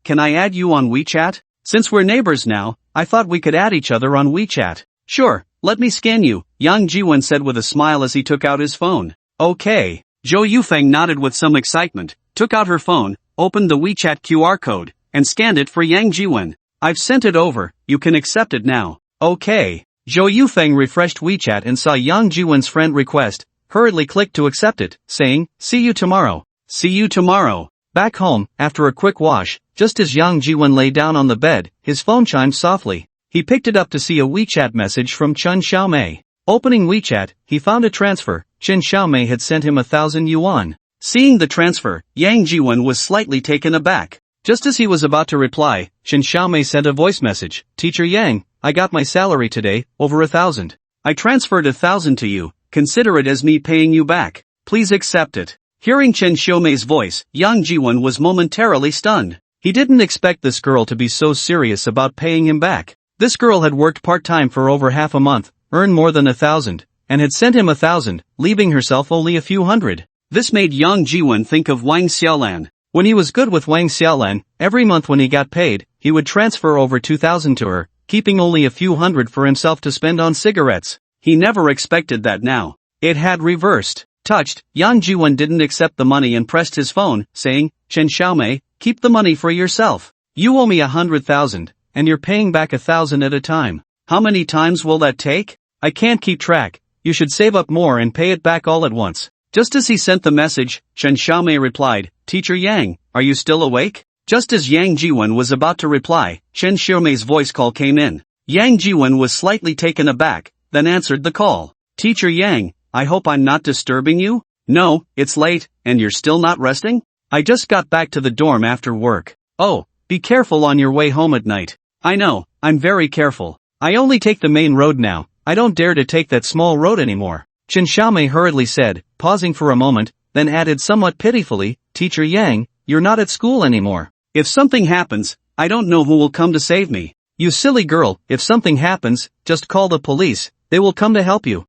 Can I add you on WeChat? Since we're neighbors now, I thought we could add each other on WeChat. Sure, let me scan you, Yang Jiwon said with a smile as he took out his phone. Okay. Zhou Yufeng nodded with some excitement, took out her phone, opened the WeChat QR code, and scanned it for Yang Jiwon. I've sent it over, you can accept it now. Okay. Zhou Yufeng refreshed WeChat and saw Yang Jiwon's friend request, hurriedly clicked to accept it, saying, "See you tomorrow." See you tomorrow. Back home, after a quick wash, just as Yang Jiwon lay down on the bed, his phone chimed softly. He picked it up to see a WeChat message from Chen Xiaomei. Opening WeChat, he found a transfer. Chen Xiaomei had sent him 1,000 yuan. Seeing the transfer, Yang Jiwon was slightly taken aback. Just as he was about to reply, Chen Xiaomei sent a voice message. "Teacher Yang, I got my salary today, over 1,000. I transferred 1,000 to you, consider it as me paying you back. Please accept it." Hearing Chen Xiaomei's voice, Yang Jiwon was momentarily stunned. He didn't expect this girl to be so serious about paying him back. This girl had worked part-time for over half a month, earned more than 1,000, and had sent him 1,000, leaving herself only a few hundred. This made Yang Jiwon think of Wang Xiaolan. When he was good with Wang Xiaolan, every month when he got paid, he would transfer over 2,000 to her, keeping only a few hundred for himself to spend on cigarettes. He never expected that now. It had reversed. Touched, Yang Jiwon didn't accept the money and pressed his phone, saying, "Chen Xiaomei, keep the money for yourself. You owe me 100,000, and you're paying back 1,000 at a time. How many times will that take? I can't keep track. You should save up more and pay it back all at once." Just as he sent the message, Chen Xiaomei replied, "Teacher Yang, are you still awake?" Just as Yang Jiwon was about to reply, Chen Xiaomei's voice call came in. Yang Jiwon was slightly taken aback, then answered the call. "Teacher Yang, I hope I'm not disturbing you?" "No, it's late, and you're still not resting?" "I just got back to the dorm after work." "Oh, be careful on your way home at night." "I know, I'm very careful. I only take the main road now, I don't dare to take that small road anymore," Chen Xiaomei hurriedly said, pausing for a moment, then added somewhat pitifully, "Teacher Yang, you're not at school anymore. If something happens, I don't know who will come to save me." "You silly girl, if something happens, just call the police, they will come to help you."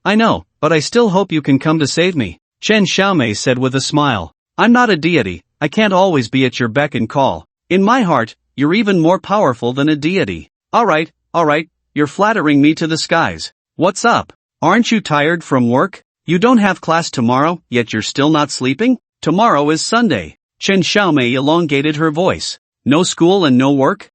I know, but I still hope you can come to save me," Chen Xiaomei said with a smile. "I'm not a deity, I can't always be at your beck and call. In my heart, you're even more powerful than a deity." Alright, you're flattering me to the skies. What's up? Aren't you tired from work? You don't have class tomorrow, yet you're still not sleeping? Tomorrow is Sunday. Chen Xiaomei elongated her voice. No school and no work?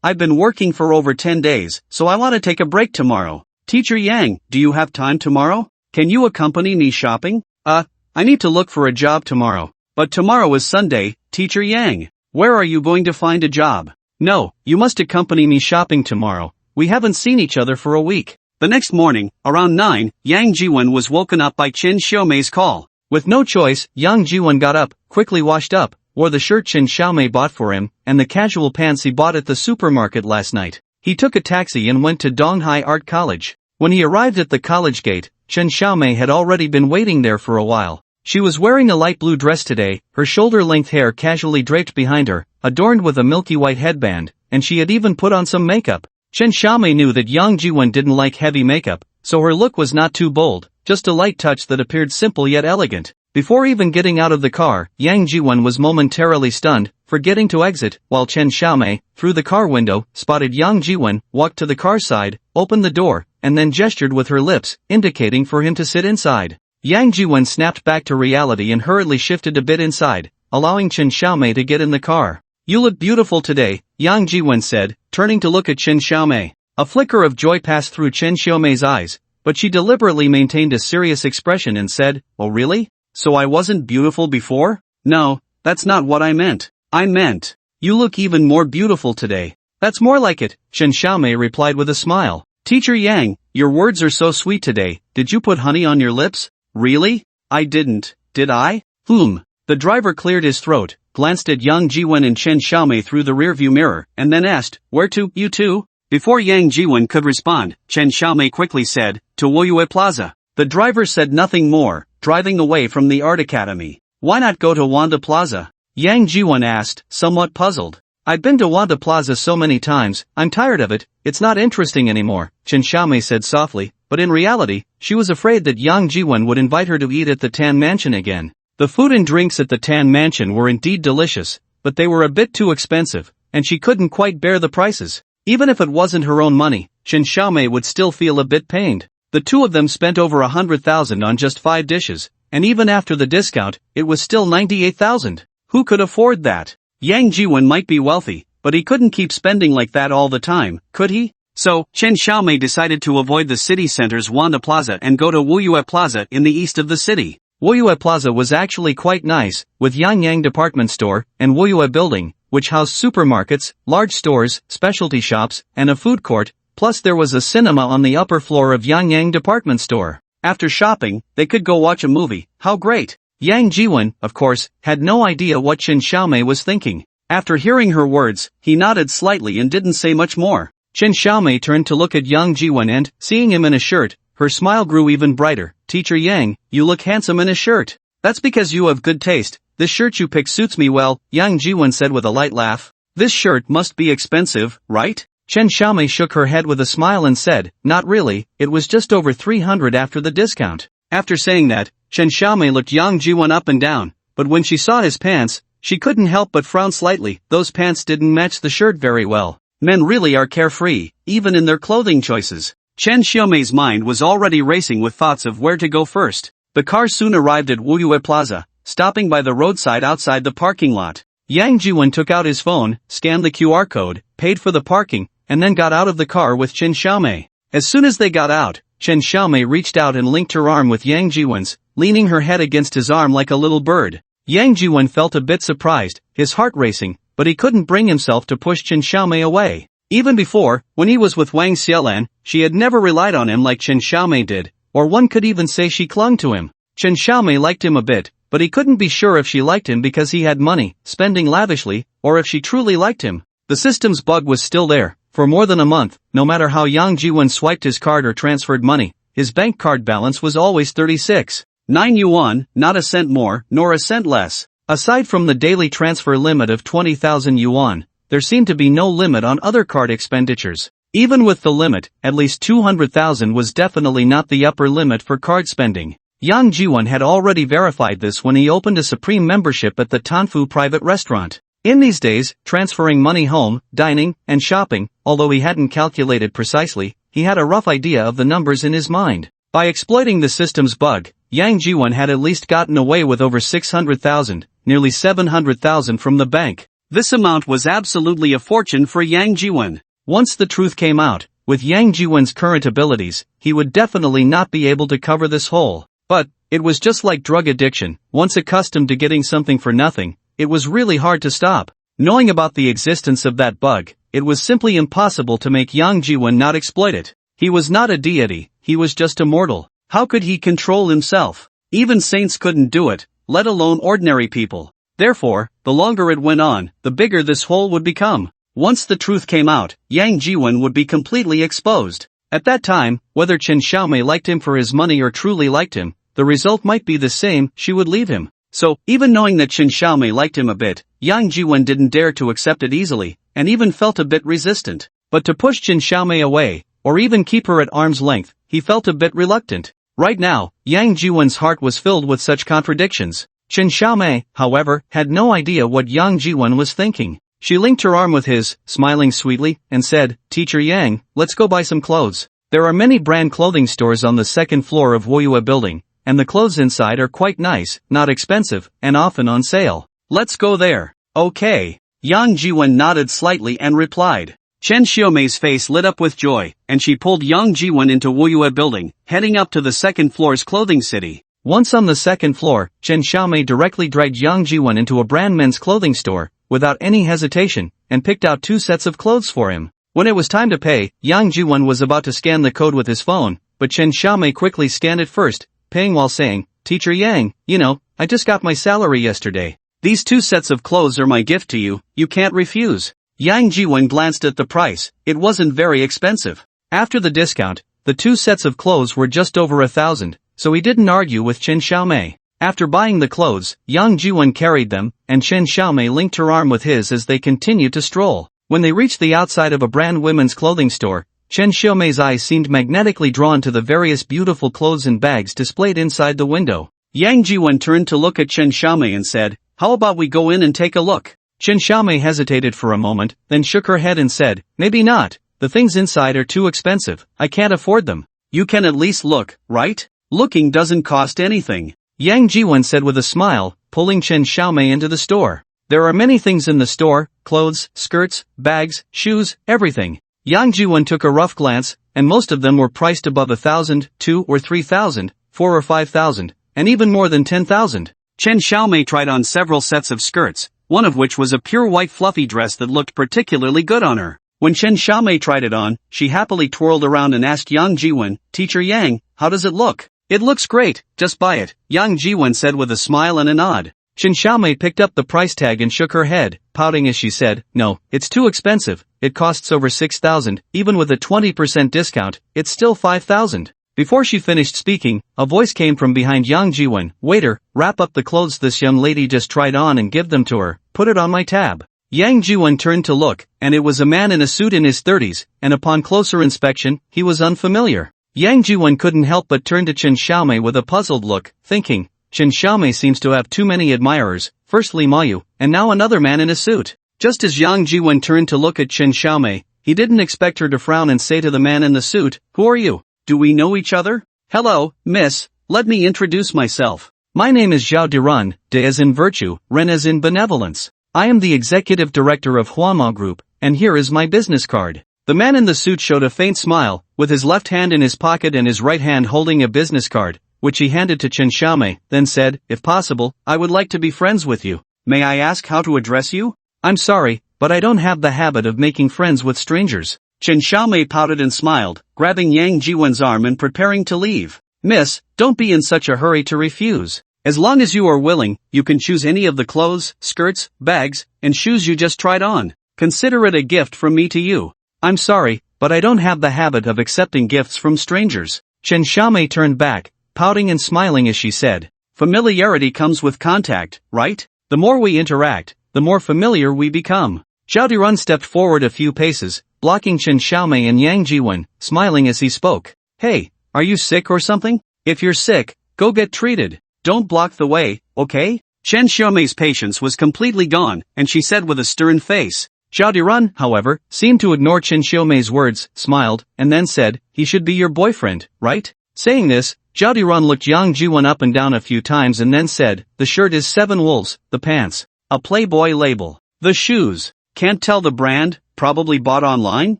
I've been working for over 10 days, so I want to take a break tomorrow. Teacher Yang, do you have time tomorrow? Can you accompany me shopping? I need to look for a job tomorrow. But tomorrow is Sunday, Teacher Yang. Where are you going to find a job? No, you must accompany me shopping tomorrow. We haven't seen each other for a week. The next morning, around 9, Yang Jiwon was woken up by Chen Xiaomei's call. With no choice, Yang Jiwon got up, quickly washed up, wore the shirt Chen Xiaomei bought for him, and the casual pants he bought at the supermarket last night. He took a taxi and went to Donghai Art College. When he arrived at the college gate, Chen Xiaomei had already been waiting there for a while. She was wearing a light blue dress today, her shoulder-length hair casually draped behind her, adorned with a milky white headband, and she had even put on some makeup. Chen Xiaomei knew that Yang Jiwon didn't like heavy makeup, so her look was not too bold, just a light touch that appeared simple yet elegant. Before even getting out of the car, Yang Jiwon was momentarily stunned, forgetting to exit, while Chen Xiaomei, through the car window, spotted Yang Jiwon, walked to the car side, opened the door, and then gestured with her lips, indicating for him to sit inside. Yang Jiwon snapped back to reality and hurriedly shifted a bit inside, allowing Chen Xiaomei to get in the car. "You look beautiful today," Yang Jiwon said, turning to look at Chen Xiaomei. A flicker of joy passed through Chen Xiaomei's eyes, but she deliberately maintained a serious expression and said, "Oh really? So I wasn't beautiful before? No, that's not what I meant. I meant, you look even more beautiful today." "That's more like it," Chen Xiaomei replied with a smile. Teacher Yang, your words are so sweet today, did you put honey on your lips? Really? I didn't, did I? The driver cleared his throat, glanced at Yang Jiwen and Chen Xiaomei through the rearview mirror, and then asked, where to, you two? Before Yang Jiwen could respond, Chen Xiaomei quickly said, to Woyue Plaza. The driver said nothing more, driving away from the art academy. Why not go to Wanda Plaza? Yang Jiwen asked, somewhat puzzled. I've been to Wanda Plaza so many times, I'm tired of it, it's not interesting anymore, Chen Xiaomei said softly, but in reality, she was afraid that Yang Jiwen would invite her to eat at the Tan Mansion again. The food and drinks at the Tan Mansion were indeed delicious, but they were a bit too expensive, and she couldn't quite bear the prices. Even if it wasn't her own money, Chen Xiaomei would still feel a bit pained. The two of them spent over 100,000 on just 5 dishes, and even after the discount, it was still 98,000. Who could afford that? Yang Jiwen might be wealthy, but he couldn't keep spending like that all the time, could he? So, Chen Xiaomei decided to avoid the city center's Wanda Plaza and go to Woyue Plaza in the east of the city. Woyue Plaza was actually quite nice, with Yangyang Department Store and Woyue Building, which housed supermarkets, large stores, specialty shops, and a food court, plus there was a cinema on the upper floor of Yangyang Department Store. After shopping, they could go watch a movie. How great! Yang Jiwen, of course, had no idea what Chen Xiaomei was thinking. After hearing her words, he nodded slightly and didn't say much more. Chen Xiaomei turned to look at Yang Jiwen and, seeing him in a shirt, her smile grew even brighter. Teacher Yang, you look handsome in a shirt. That's because you have good taste. This shirt you picked suits me well, Yang Jiwen said with a light laugh. This shirt must be expensive, right? Chen Xiaomei shook her head with a smile and said, not really, it was just over 300 after the discount. After saying that, Chen Xiaomei looked Yang Jiwen up and down, but when she saw his pants, she couldn't help but frown slightly. Those pants didn't match the shirt very well. Men really are carefree, even in their clothing choices. Chen Xiaomei's mind was already racing with thoughts of where to go first. The car soon arrived at Woyue Plaza, stopping by the roadside outside the parking lot. Yang Jiwen took out his phone, scanned the QR code, paid for the parking, and then got out of the car with Chen Xiaomei. As soon as they got out, Chen Xiaomei reached out and linked her arm with Yang Jiwen's, leaning her head against his arm like a little bird. Yang Jiwen felt a bit surprised, his heart racing, but he couldn't bring himself to push Chen Xiaomei away. Even before, when he was with Wang Xiaolan, she had never relied on him like Chen Xiaomei did, or one could even say she clung to him. Chen Xiaomei liked him a bit, but he couldn't be sure if she liked him because he had money, spending lavishly, or if she truly liked him. The system's bug was still there. For more than a month, no matter how Yang Jiwen swiped his card or transferred money, his bank card balance was always 36.9 yuan, not a cent more, nor a cent less. Aside from the daily transfer limit of 20,000 yuan, there seemed to be no limit on other card expenditures. Even with the limit, at least 200,000 was definitely not the upper limit for card spending. Yang Jiwen had already verified this when he opened a Supreme membership at the Tanfu private restaurant. In these days, transferring money home, dining, and shopping, although he hadn't calculated precisely, he had a rough idea of the numbers in his mind. By exploiting the system's bug, Yang Jiwen had at least gotten away with over 600,000, nearly 700,000 from the bank. This amount was absolutely a fortune for Yang Jiwen. Once the truth came out, with Yang Jiwen's current abilities, he would definitely not be able to cover this hole. But, it was just like drug addiction, once accustomed to getting something for nothing, it was really hard to stop. Knowing about the existence of that bug, it was simply impossible to make Yang Jiwen not exploit it. He was not a deity, he was just a mortal. How could he control himself? Even saints couldn't do it, let alone ordinary people. Therefore, the longer it went on, the bigger this hole would become. Once the truth came out, Yang Jiwen would be completely exposed. At that time, whether Chen Xiaomei liked him for his money or truly liked him, the result might be the same, she would leave him. So, even knowing that Chen Xiaomei liked him a bit, Yang Jiwen didn't dare to accept it easily, and even felt a bit resistant. But to push Chen Xiaomei away, or even keep her at arm's length, he felt a bit reluctant. Right now, Yang Jiwen's heart was filled with such contradictions. Chen Xiaomei, however, had no idea what Yang Jiwen was thinking. She linked her arm with his, smiling sweetly, and said, Teacher Yang, let's go buy some clothes. There are many brand clothing stores on the second floor of Woyue Building, and the clothes inside are quite nice, not expensive, and often on sale. Let's go there. Okay. Yang Jiwen nodded slightly and replied. Chen Xiaomei's face lit up with joy, and she pulled Yang Jiwen into Woyue Building, heading up to the second floor's clothing city. Once on the second floor, Chen Xiaomei directly dragged Yang Jiwen into a brand men's clothing store, without any hesitation, and picked out 2 sets of clothes for him. When it was time to pay, Yang Jiwon was about to scan the code with his phone, but Chen Xiaomei quickly scanned it first, paying while saying, "Teacher Yang, I just got my salary yesterday. These 2 sets of clothes are my gift to you, you can't refuse." Yang Jiwon glanced at the price, it wasn't very expensive. After the discount, the 2 sets of clothes were just over 1,000, so he didn't argue with Chen Xiaomei. After buying the clothes, Yang Jiwon carried them, and Chen Xiaomei linked her arm with his as they continued to stroll. When they reached the outside of a brand women's clothing store, Chen Xiaomei's eyes seemed magnetically drawn to the various beautiful clothes and bags displayed inside the window. Yang Jiwon turned to look at Chen Xiaomei and said, "How about we go in and take a look?" Chen Xiaomei hesitated for a moment, then shook her head and said, "Maybe not, the things inside are too expensive, I can't afford them." "You can at least look, right? Looking doesn't cost anything," Yang Jiwon said with a smile, pulling Chen Xiaomei into the store. "There are many things in the store, clothes, skirts, bags, shoes, everything." Yang Jiwon took a rough glance, and most of them were priced above 1,000, 2 or 3,000, 4 or 5,000, and even more than 10,000. Chen Xiaomei tried on several sets of skirts, one of which was a pure white fluffy dress that looked particularly good on her. When Chen Xiaomei tried it on, she happily twirled around and asked Yang Jiwon, "Teacher Yang, how does it look?" "It looks great, just buy it," Yang Jiwon said with a smile and a nod. Chen Xiaomei picked up the price tag and shook her head, pouting as she said, "No, it's too expensive, it costs over 6,000, even with a 20% discount, it's still 5,000. Before she finished speaking, a voice came from behind Yang Jiwon, "Waiter, wrap up the clothes this young lady just tried on and give them to her, put it on my tab." Yang Jiwon turned to look, and it was a man in a suit in his 30s, and upon closer inspection, he was unfamiliar. Yang Jiwon couldn't help but turn to Chen Xiaomei with a puzzled look, thinking, Chen Xiaomei seems to have too many admirers, firstly Mayu, and now another man in a suit. Just as Yang Jiwon turned to look at Chen Xiaomei, he didn't expect her to frown and say to the man in the suit, "Who are you? Do we know each other?" "Hello, miss, let me introduce myself. My name is Zhao Dirun, de as in virtue, ren as in benevolence. I am the executive director of Huama Group, and here is my business card." The man in the suit showed a faint smile, with his left hand in his pocket and his right hand holding a business card, which he handed to Chen Xiaomei, then said, "If possible, I would like to be friends with you. May I ask how to address you?" "I'm sorry, but I don't have the habit of making friends with strangers." Chen Xiaomei pouted and smiled, grabbing Yang Jiwon's arm and preparing to leave. "Miss, don't be in such a hurry to refuse. As long as you are willing, you can choose any of the clothes, skirts, bags, and shoes you just tried on. Consider it a gift from me to you." "I'm sorry, but I don't have the habit of accepting gifts from strangers." Chen Xiaomei turned back, pouting and smiling as she said, "Familiarity comes with contact, right? The more we interact, the more familiar we become." Zhao Dirun stepped forward a few paces, blocking Chen Xiaomei and Yang Jiwon, smiling as he spoke. "Hey, are you sick or something? If you're sick, go get treated. Don't block the way, okay?" Chen Xiaomei's patience was completely gone, and she said with a stern face. Zhao Dirun, however, seemed to ignore Chen Xiaomei's words, smiled, and then said, "He should be your boyfriend, right?" Saying this, Zhao Dirun looked Yang Jiwon up and down a few times and then said, "The shirt is 7 wolves, the pants, a Playboy label. The shoes, can't tell the brand, probably bought online?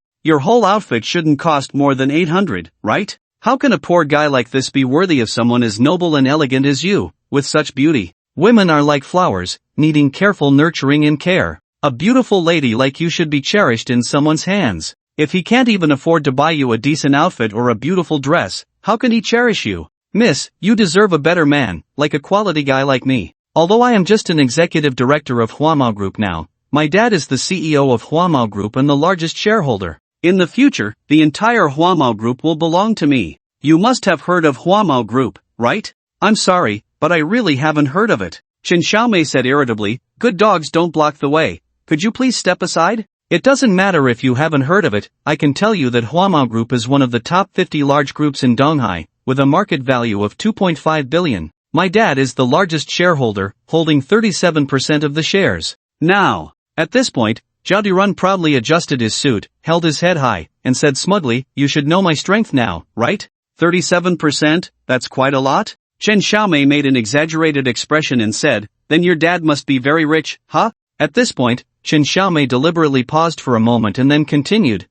Your whole outfit shouldn't cost more than 800, right? How can a poor guy like this be worthy of someone as noble and elegant as you, with such beauty? Women are like flowers, needing careful nurturing and care. A beautiful lady like you should be cherished in someone's hands. If he can't even afford to buy you a decent outfit or a beautiful dress, how can he cherish you? Miss, you deserve a better man, like a quality guy like me. Although I am just an executive director of Huama Group now, my dad is the CEO of Huama Group and the largest shareholder. In the future, the entire Huama Group will belong to me. You must have heard of Huama Group, right?" "I'm sorry, but I really haven't heard of it," Chen Xiaomei said irritably. "Good dogs don't block the way. Could you please step aside?" "It doesn't matter if you haven't heard of it, I can tell you that Huama Group is one of the top 50 large groups in Donghai, with a market value of 2.5 billion. My dad is the largest shareholder, holding 37% of the shares. Now." At this point, Zhao Dirun proudly adjusted his suit, held his head high, and said smugly, "You should know my strength now, right? 37%, that's quite a lot?" Chen Xiaomei made an exaggerated expression and said, "Then your dad must be very rich, huh?" At this point, Chen Xiaomei deliberately paused for a moment and then continued,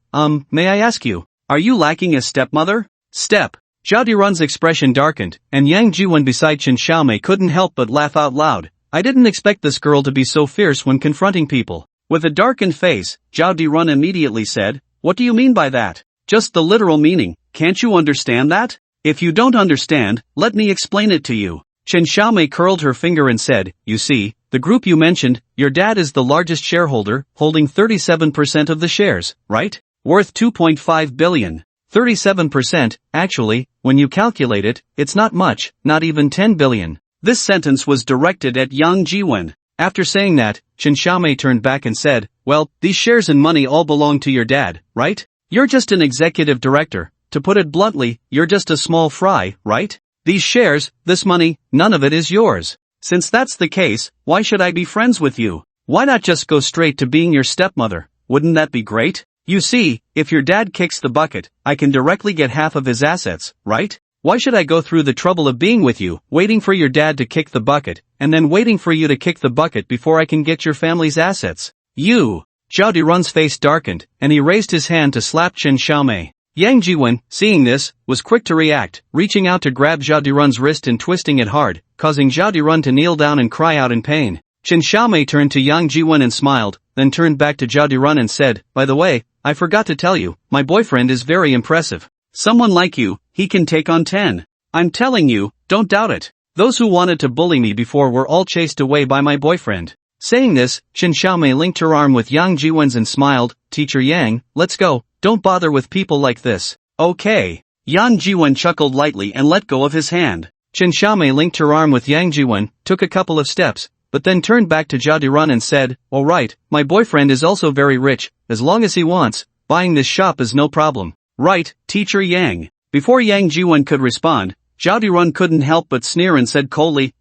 May I ask you, are you lacking a stepmother?" "Step." Zhao Dirun's expression darkened, and Yang Jiwon beside Chen Xiaomei couldn't help but laugh out loud. "I didn't expect this girl to be so fierce when confronting people." With a darkened face, Zhao Dirun immediately said, What do you mean by that? Just the literal meaning, can't you understand that? If you don't understand, let me explain it to you. Chen Xiaomei curled her finger and said, you see, the group you mentioned, your dad is the largest shareholder, holding 37% of the shares, right? Worth 2.5 billion. 37%, actually, when you calculate it, it's not much, not even 10 billion. This sentence was directed at Yang Jiwen. After saying that, Chen Xiaomei turned back and said, well, these shares and money all belong to your dad, right? You're just an executive director. To put it bluntly, you're just a small fry, right? These shares, this money, none of it is yours. Since that's the case, why should I be friends with you? Why not just go straight to being your stepmother? Wouldn't that be great? You see, if your dad kicks the bucket, I can directly get half of his assets, right? Why should I go through the trouble of being with you, waiting for your dad to kick the bucket, and then waiting for you to kick the bucket before I can get your family's assets? You! Zhao Dirun's face darkened, and he raised his hand to slap Chen Xiaomei. Yang Jiwen, seeing this, was quick to react, reaching out to grab Zhao Dirun's wrist and twisting it hard, causing Zhao Dirun to kneel down and cry out in pain. Chen Xiaomei turned to Yang Jiwen and smiled, then turned back to Zhao Dirun and said, by the way, I forgot to tell you, my boyfriend is very impressive. Someone like you, he can take on 10. I'm telling you, don't doubt it. Those who wanted to bully me before were all chased away by my boyfriend. Saying this, Chen Xiaomei linked her arm with Yang Jiwen's and smiled, Teacher Yang, let's go, don't bother with people like this. Okay. Yang Jiwen chuckled lightly and let go of his hand. Chen Xiaomei linked her arm with Yang Jiwen, took a couple of steps, but then turned back to Zhao Dirun and said, alright, my boyfriend is also very rich, as long as he wants, buying this shop is no problem. Right, Teacher Yang. Before Yang Jiwen could respond, Zhao Dirun couldn't help but sneer and said coldly,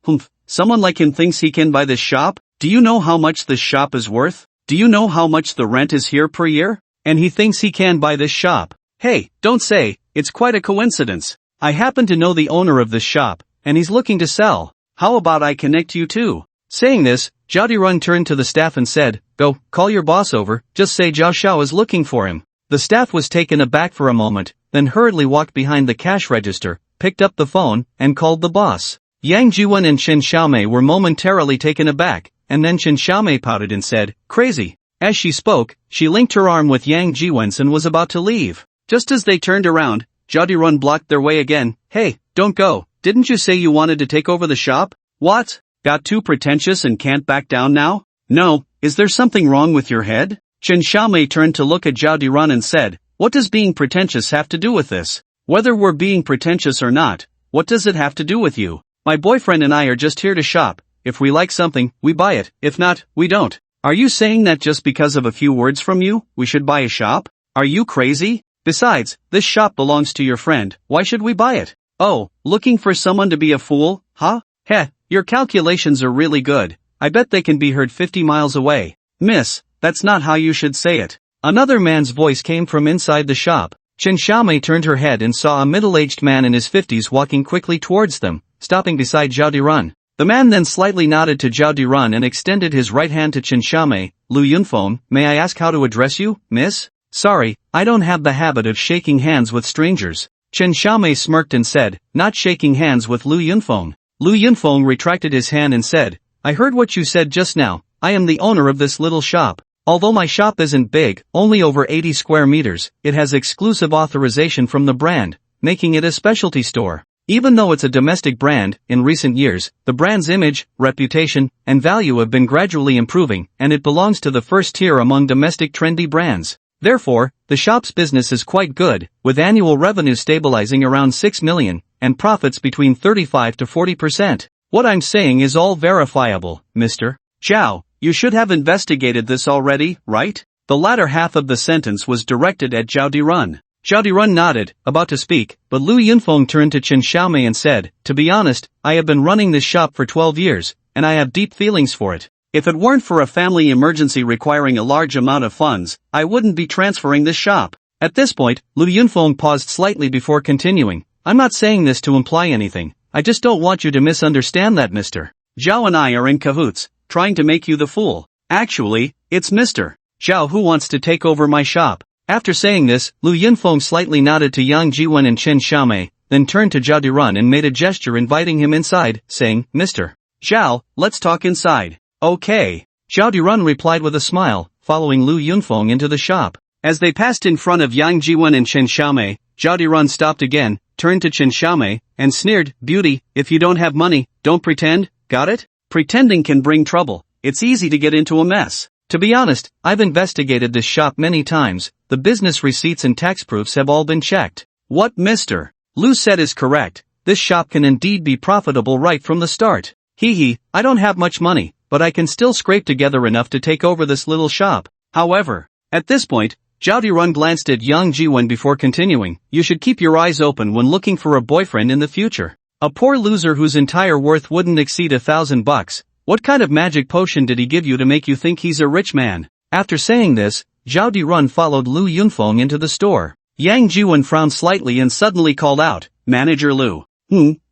someone like him thinks he can buy this shop? Do you know how much this shop is worth? Do you know how much the rent is here per year? And he thinks he can buy this shop. Hey, don't say, it's quite a coincidence. I happen to know the owner of this shop, and he's looking to sell. How about I connect you too? Saying this, Zhao Dirun turned to the staff and said, go, call your boss over, just say Zhao Xiao is looking for him. The staff was taken aback for a moment, then hurriedly walked behind the cash register, picked up the phone, and called the boss. Yang Jiwen and Chen Xiaomei were momentarily taken aback, and then Chen Xiaomei pouted and said, crazy. As she spoke, she linked her arm with Yang Jiwen's and was about to leave. Just as they turned around, Zhao Dirun blocked their way again. Hey, don't go, didn't you say you wanted to take over the shop? What? Got too pretentious and can't back down now? No, is there something wrong with your head? Chen Xiaomei turned to look at Zhao Dirun and said, what does being pretentious have to do with this? Whether we're being pretentious or not, what does it have to do with you? My boyfriend and I are just here to shop. If we like something, we buy it. If not, we don't. Are you saying that just because of a few words from you, we should buy a shop? Are you crazy? Besides, this shop belongs to your friend, why should we buy it? Oh, looking for someone to be a fool, huh? Heh, your calculations are really good. I bet they can be heard 50 miles away. Miss, that's not how you should say it. Another man's voice came from inside the shop. Chen Xiaomei turned her head and saw a middle-aged man in his 50s walking quickly towards them, stopping beside Zhao Dirun. The man then slightly nodded to Zhao Dirun and extended his right hand to Chen Xiaomei. Lu Yunfeng, may I ask how to address you, miss? Sorry, I don't have the habit of shaking hands with strangers. Chen Xiaomei smirked and said, not shaking hands with Lu Yunfeng. Lu Yunfeng retracted his hand and said, I heard what you said just now. I am the owner of this little shop. Although my shop isn't big, only over 80 square meters, it has exclusive authorization from the brand, making it a specialty store. Even though it's a domestic brand, in recent years, the brand's image, reputation, and value have been gradually improving, and it belongs to the first tier among domestic trendy brands. Therefore, the shop's business is quite good, with annual revenue stabilizing around 6 million, and profits between 35 to 40%. What I'm saying is all verifiable, Mr. Zhao. You should have investigated this already, right? The latter half of the sentence was directed at Zhao Dirun. Zhao Dirun nodded, about to speak, but Lu Yunfeng turned to Chen Xiaomei and said, to be honest, I have been running this shop for 12 years, and I have deep feelings for it. If it weren't for a family emergency requiring a large amount of funds, I wouldn't be transferring this shop. At this point, Lu Yunfeng paused slightly before continuing. I'm not saying this to imply anything, I just don't want you to misunderstand that, Mr. Zhao and I are in cahoots, trying to make you the fool. Actually, it's Mr. Zhao who wants to take over my shop. After saying this, Lu Yunfeng slightly nodded to Yang Jiwen and Chen Xiaomei, then turned to Zhao Dirun and made a gesture inviting him inside, saying, Mr. Zhao, let's talk inside. Okay. Zhao Dirun replied with a smile, following Lu Yunfeng into the shop. As they passed in front of Yang Jiwen and Chen Xiaomei, Zhao Dirun stopped again, turned to Chen Xiaomei, and sneered, "Beauty, if you don't have money, don't pretend, got it? Pretending can bring trouble. It's easy to get into a mess. To be honest, I've investigated this shop many times, the business receipts and tax proofs have all been checked. What Mr. Lu said is correct, this shop can indeed be profitable right from the start. Hee, I don't have much money, but I can still scrape together enough to take over this little shop." However, at this point, Zhao Dirun glanced at Yang Jiwen before continuing, "You should keep your eyes open when looking for a boyfriend in the future. A poor loser whose entire worth wouldn't exceed $1,000. What kind of magic potion did he give you to make you think he's a rich man?" After saying this, Zhao Dirun followed Lu Yunfeng into the store. Yang Jiwen frowned slightly and suddenly called out, "Manager Lu.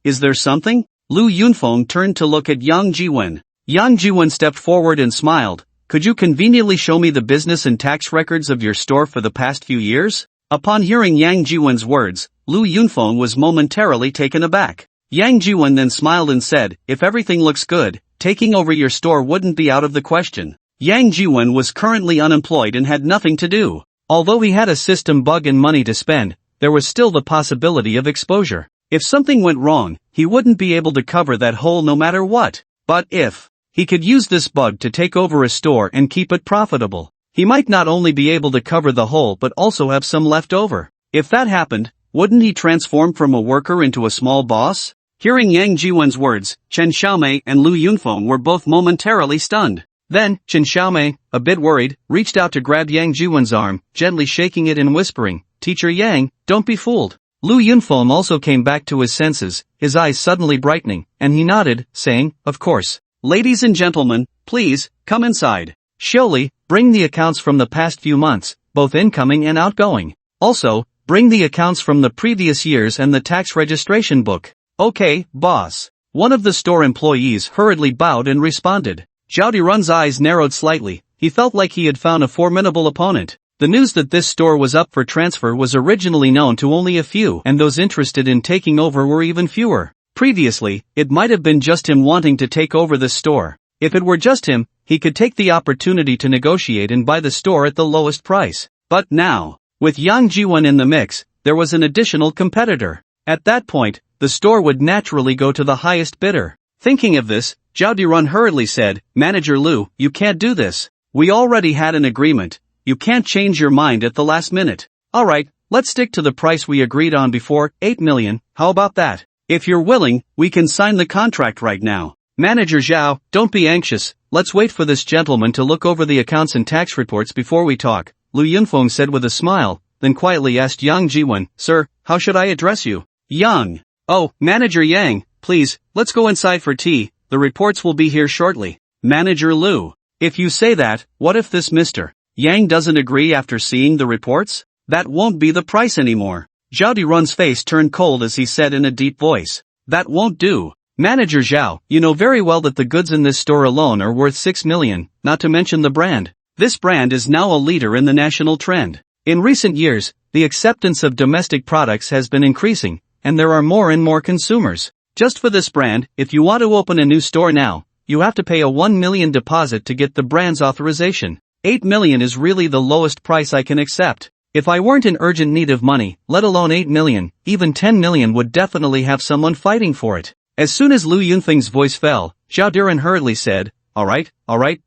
Is there something?" Lu Yunfeng turned to look at Yang Jiwen. Yang Jiwen stepped forward and smiled. "Could you conveniently show me the business and tax records of your store for the past few years?" Upon hearing Yang Jiwen's words, Lu Yunfeng was momentarily taken aback. Yang Jiwen then smiled and said, "If everything looks good, taking over your store wouldn't be out of the question." Yang Jiwen was currently unemployed and had nothing to do. Although he had a system bug and money to spend, there was still the possibility of exposure. If something went wrong, he wouldn't be able to cover that hole no matter what. But if he could use this bug to take over a store and keep it profitable, he might not only be able to cover the hole but also have some left over. If that happened, wouldn't he transform from a worker into a small boss? Hearing Yang Jiwen's words, Chen Xiaomei and Lu Yunfeng were both momentarily stunned. Then, Chen Xiaomei, a bit worried, reached out to grab Yang Jiwen's arm, gently shaking it and whispering, "Teacher Yang, don't be fooled." Lu Yunfeng also came back to his senses, his eyes suddenly brightening, and he nodded, saying, "Of course. Ladies and gentlemen, please, come inside. Surely, bring the accounts from the past few months, both incoming and outgoing. Also, bring the accounts from the previous years and the tax registration book." "Okay, boss." One of the store employees hurriedly bowed and responded. Zhao Dirun's eyes narrowed slightly. He felt like he had found a formidable opponent. The news that this store was up for transfer was originally known to only a few, and those interested in taking over were even fewer. Previously, it might have been just him wanting to take over this store. If it were just him, he could take the opportunity to negotiate and buy the store at the lowest price. But now, with Yang Jiwen in the mix, there was an additional competitor. At that point, the store would naturally go to the highest bidder. Thinking of this, Zhao Dirun hurriedly said, "Manager Lu, you can't do this. We already had an agreement. You can't change your mind at the last minute. Alright, let's stick to the price we agreed on before, 8 million, how about that? If you're willing, we can sign the contract right now." "Manager Zhao, don't be anxious, let's wait for this gentleman to look over the accounts and tax reports before we talk," Lu Yunfeng said with a smile, then quietly asked Yang Jiwen, "Sir, how should I address you?" "Yang." "Oh, Manager Yang, please, let's go inside for tea, the reports will be here shortly." "Manager Lu, if you say that, what if this Mr. Yang doesn't agree after seeing the reports? That won't be the price anymore." Zhao Dirun's face turned cold as he said in a deep voice, "That won't do. Manager Zhao, you know very well that the goods in this store alone are worth 6 million, not to mention the brand. This brand is now a leader in the national trend. In recent years, the acceptance of domestic products has been increasing, and there are more and more consumers. Just for this brand, if you want to open a new store now, you have to pay a 1 million deposit to get the brand's authorization. 8 million is really the lowest price I can accept. If I weren't in urgent need of money, let alone 8 million, even 10 million would definitely have someone fighting for it." As soon as Lu Yunfeng's voice fell, Zhao Dirun hurriedly said, Alright,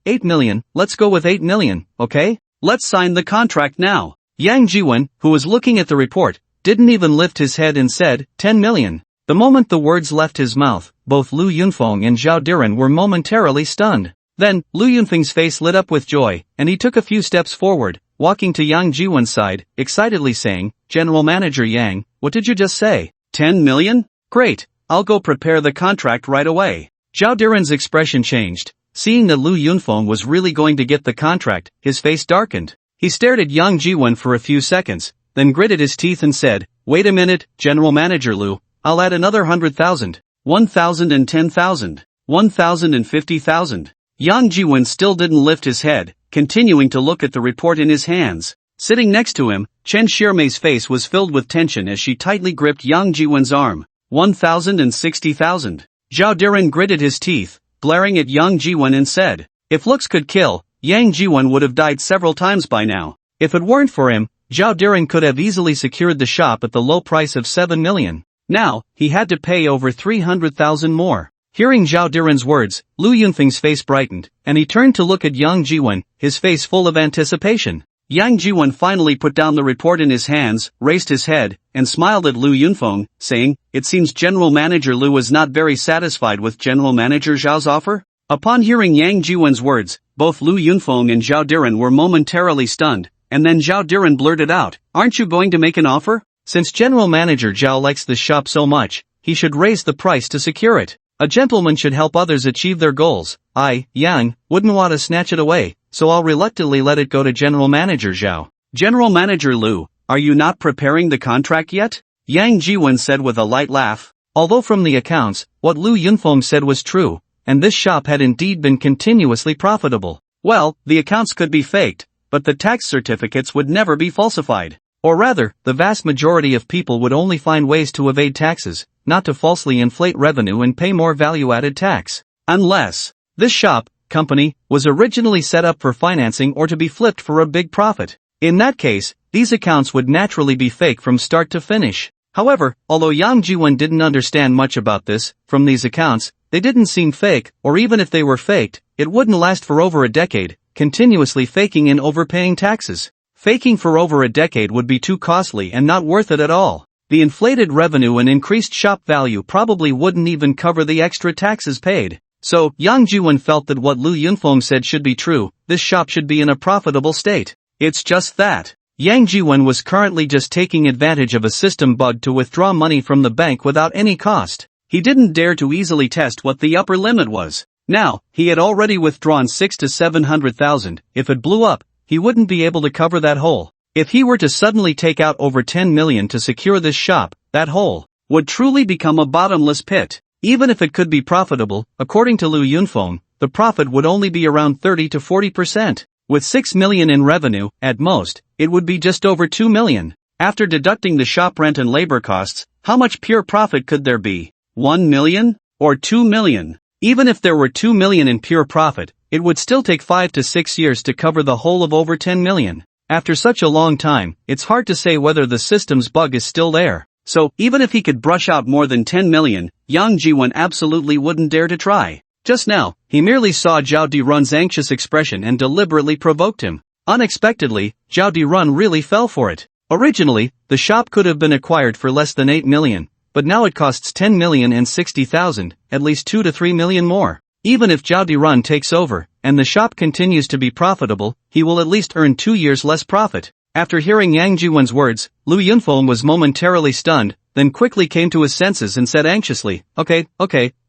8 million, let's go with 8 million, okay? Let's sign the contract now." Yang Jiwen, who was looking at the report, didn't even lift his head and said, 10 million. The moment the words left his mouth, both Lu Yunfeng and Zhao Dirun were momentarily stunned. Then, Lu Yunfeng's face lit up with joy, and he took a few steps forward, walking to Yang Jiwen's side, excitedly saying, "General Manager Yang, what did you just say? 10 million? Great, I'll go prepare the contract right away." Zhao Dirun's expression changed. Seeing that Lu Yunfeng was really going to get the contract, his face darkened. He stared at Yang Jiwen for a few seconds, then gritted his teeth and said, "Wait a minute, General Manager Lu, I'll add another 100,000, 1,010,000, 1,050,000. Yang Jiwen still didn't lift his head, continuing to look at the report in his hands. Sitting next to him, Chen Xiaomei's face was filled with tension as she tightly gripped Yang Jiwen's arm. 1,060,000. Zhao Dirun gritted his teeth, glaring at Yang Jiwen and said, "If looks could kill, Yang Jiwen would have died several times by now." If it weren't for him, Zhao Diren could have easily secured the shop at the low price of 7 million. Now, he had to pay over 300,000 more. Hearing Zhao Diren's words, Lu Yunfeng's face brightened, and he turned to look at Yang Jiwen, his face full of anticipation. Yang Jiwen finally put down the report in his hands, raised his head, and smiled at Lu Yunfeng, saying, "It seems General Manager Lu was not very satisfied with General Manager Zhao's offer?" Upon hearing Yang Jiwen's words, both Lu Yunfeng and Zhao Diren were momentarily stunned, and then Zhao Diren blurted out, "Aren't you going to make an offer? Since General Manager Zhao likes this shop so much, he should raise the price to secure it. A gentleman should help others achieve their goals. I, Yang, wouldn't want to snatch it away, so I'll reluctantly let it go to General Manager Zhao." "General Manager Lu, are you not preparing the contract yet?" Yang Jiwen said with a light laugh. Although from the accounts, what Lu Yunfeng said was true, and this shop had indeed been continuously profitable. Well, the accounts could be faked, but the tax certificates would never be falsified. Or rather, the vast majority of people would only find ways to evade taxes, not to falsely inflate revenue and pay more value-added tax. Unless this shop, company, was originally set up for financing or to be flipped for a big profit. In that case, these accounts would naturally be fake from start to finish. However, although Yang Jiwen didn't understand much about this, from these accounts, they didn't seem fake, or even if they were faked, it wouldn't last for over a decade, continuously faking and overpaying taxes. Faking for over a decade would be too costly and not worth it at all. The inflated revenue and increased shop value probably wouldn't even cover the extra taxes paid. So, Yang Jiwen felt that what Lu Yunfeng said should be true, this shop should be in a profitable state. It's just that Yang Jiwen was currently just taking advantage of a system bug to withdraw money from the bank without any cost. He didn't dare to easily test what the upper limit was. Now, he had already withdrawn 6 to 700,000, if it blew up, he wouldn't be able to cover that hole. If he were to suddenly take out over 10 million to secure this shop, that hole would truly become a bottomless pit. Even if it could be profitable, according to Lu Yunfeng, the profit would only be around 30 to 40%. With 6 million in revenue, at most, it would be just over 2 million. After deducting the shop rent and labor costs, how much pure profit could there be? 1 million? Or 2 million? Even if there were 2 million in pure profit, it would still take 5 to 6 years to cover the whole of over 10 million. After such a long time, it's hard to say whether the system's bug is still there. So, even if he could brush out more than 10 million, Yang Jiwen absolutely wouldn't dare to try. Just now, he merely saw Zhao Dirun's anxious expression and deliberately provoked him. Unexpectedly, Zhao Dirun really fell for it. Originally, the shop could have been acquired for less than 8 million, but now it costs 10 million and 60,000, at least 2 to 3 million more. Even if Zhao Dirun takes over, and the shop continues to be profitable, he will at least earn 2 years less profit. After hearing Yang Jiwen's words, Lu Yunfeng was momentarily stunned, then quickly came to his senses and said anxiously, Okay,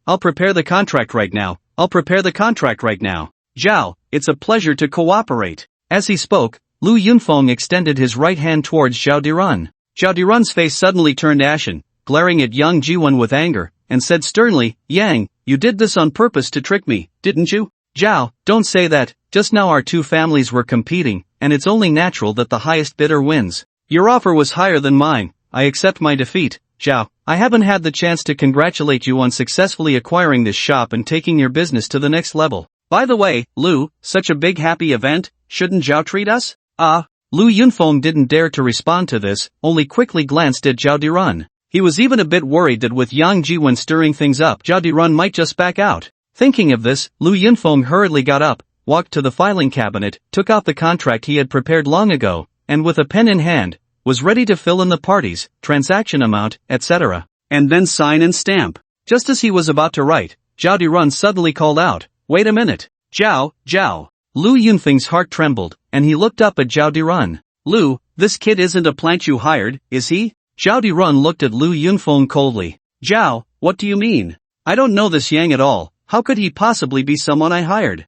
I'll prepare the contract right now. Zhao, it's a pleasure to cooperate. As he spoke, Lu Yunfeng extended his right hand towards Zhao Dirun. Zhao Dirun's face suddenly turned ashen, glaring at Yang Jiwen with anger, and said sternly, Yang, you did this on purpose to trick me, didn't you? Zhao, don't say that, just now our two families were competing, and it's only natural that the highest bidder wins. Your offer was higher than mine, I accept my defeat. Zhao, I haven't had the chance to congratulate you on successfully acquiring this shop and taking your business to the next level. By the way, Lu, such a big happy event, shouldn't Zhao treat us? Lu Yunfeng didn't dare to respond to this, only quickly glanced at Zhao Dirun. He was even a bit worried that with Yang Jiwen stirring things up, Zhao Dirun might just back out. Thinking of this, Lu Yunfeng hurriedly got up, walked to the filing cabinet, took out the contract he had prepared long ago, and with a pen in hand, was ready to fill in the parties, transaction amount, etc., and then sign and stamp. Just as he was about to write, Zhao Dirun suddenly called out, Wait a minute. Zhao. Lu Yunfeng's heart trembled, and he looked up at Zhao Dirun. Lu, this kid isn't a plant you hired, is he? Zhao Dirun looked at Lu Yunfeng coldly. Zhao, what do you mean? I don't know this Yang at all, how could he possibly be someone I hired?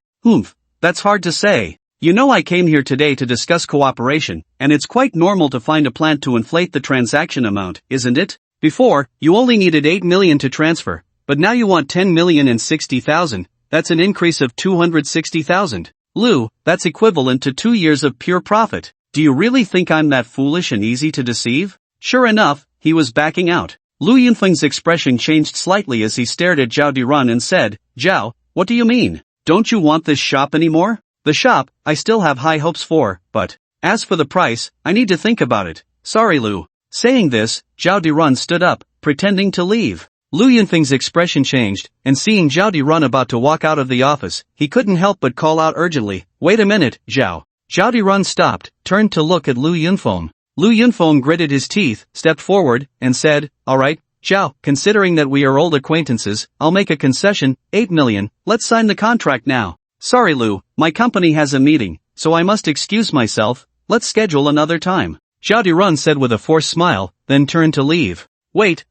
That's hard to say. You know I came here today to discuss cooperation, and it's quite normal to find a plant to inflate the transaction amount, isn't it? Before, you only needed 8 million to transfer, but now you want 10 million and 60,000, that's an increase of 260,000. Lu, that's equivalent to 2 years of pure profit. Do you really think I'm that foolish and easy to deceive? Sure enough, he was backing out. Lu Yunfeng's expression changed slightly as he stared at Zhao Dirun and said, Zhao, what do you mean? Don't you want this shop anymore? The shop, I still have high hopes for, but As for the price, I need to think about it. Sorry, Lu. Saying this, Zhao Dirun stood up, pretending to leave. Lu Yunfeng's expression changed, and seeing Zhao Dirun about to walk out of the office, he couldn't help but call out urgently, "Wait a minute, Zhao." Zhao Dirun stopped, turned to look at Lu Yunfeng. Lu Yunfeng gritted his teeth, stepped forward, and said, "Alright, Zhao, considering that we are old acquaintances, I'll make a concession, 8 million, let's sign the contract now." "Sorry, Lu, my company has a meeting, so I must excuse myself, let's schedule another time," Zhao Dirun said with a forced smile, then turned to leave. Wait,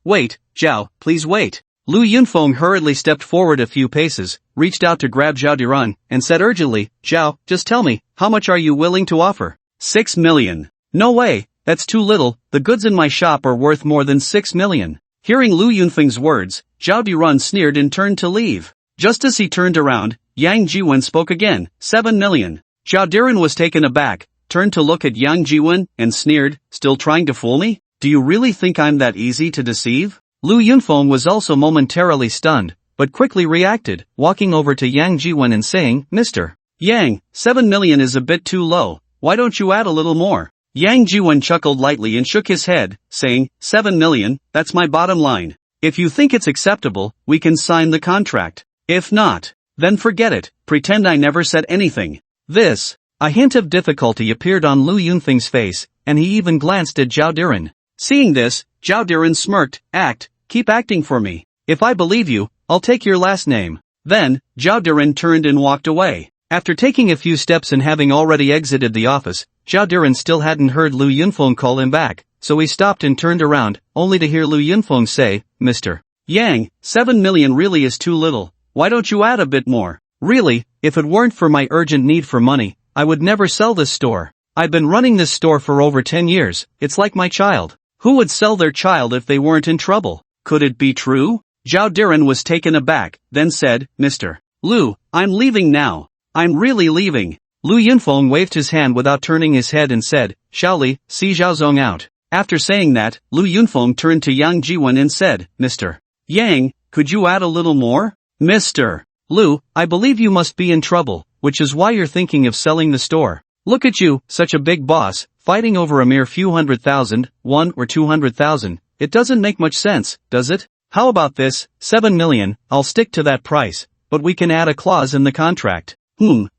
Zhao, please wait." Lu Yunfeng hurriedly stepped forward a few paces, reached out to grab Zhao Dirun, and said urgently, "Zhao, just tell me, how much are you willing to offer?" 6 million. "No way, that's too little, the goods in my shop are worth more than 6 million. Hearing Lu Yunfeng's words, Zhao Dirun sneered and turned to leave. Just as he turned around, Yang Jiwen spoke again, 7 million. Zhao Dirun was taken aback, turned to look at Yang Jiwen, and sneered, "Still trying to fool me? Do you really think I'm that easy to deceive?" Lu Yunfeng was also momentarily stunned, but quickly reacted, walking over to Yang Jiwen and saying, "Mr. Yang, 7 million is a bit too low, why don't you add a little more?" Yang Jiwen chuckled lightly and shook his head, saying, 7 million, that's my bottom line. If you think it's acceptable, we can sign the contract. If not, then forget it, pretend I never said anything. A hint of difficulty appeared on Lu Yunfeng's face, and he even glanced at Zhao Dirun. Seeing this, Zhao Dirun smirked, keep acting for me. If I believe you, I'll take your last name. Then, Zhao Dirun turned and walked away. After taking a few steps and having already exited the office, Zhao Dirun still hadn't heard Lu Yunfeng call him back, so he stopped and turned around, only to hear Lu Yunfeng say, "Mr. Yang, 7 million really is too little, why don't you add a bit more? Really, if it weren't for my urgent need for money, I would never sell this store. I've been running this store for over 10 years, it's like my child. Who would sell their child if they weren't in trouble? Could it be true?" Zhao Dirun was taken aback, then said, "Mr. Lu, I'm leaving now. I'm really leaving." Lu Yunfeng waved his hand without turning his head and said, "Shaoli, see Zhao Zong out." After saying that, Lu Yunfeng turned to Yang Jiwen and said, "Mr. Yang, could you add a little more?" "Mr. Lu, I believe you must be in trouble, which is why you're thinking of selling the store. Look at you, such a big boss, fighting over a mere few 100,000, 1 or 200,000, it doesn't make much sense, does it? How about this, 7 million, I'll stick to that price, but we can add a clause in the contract.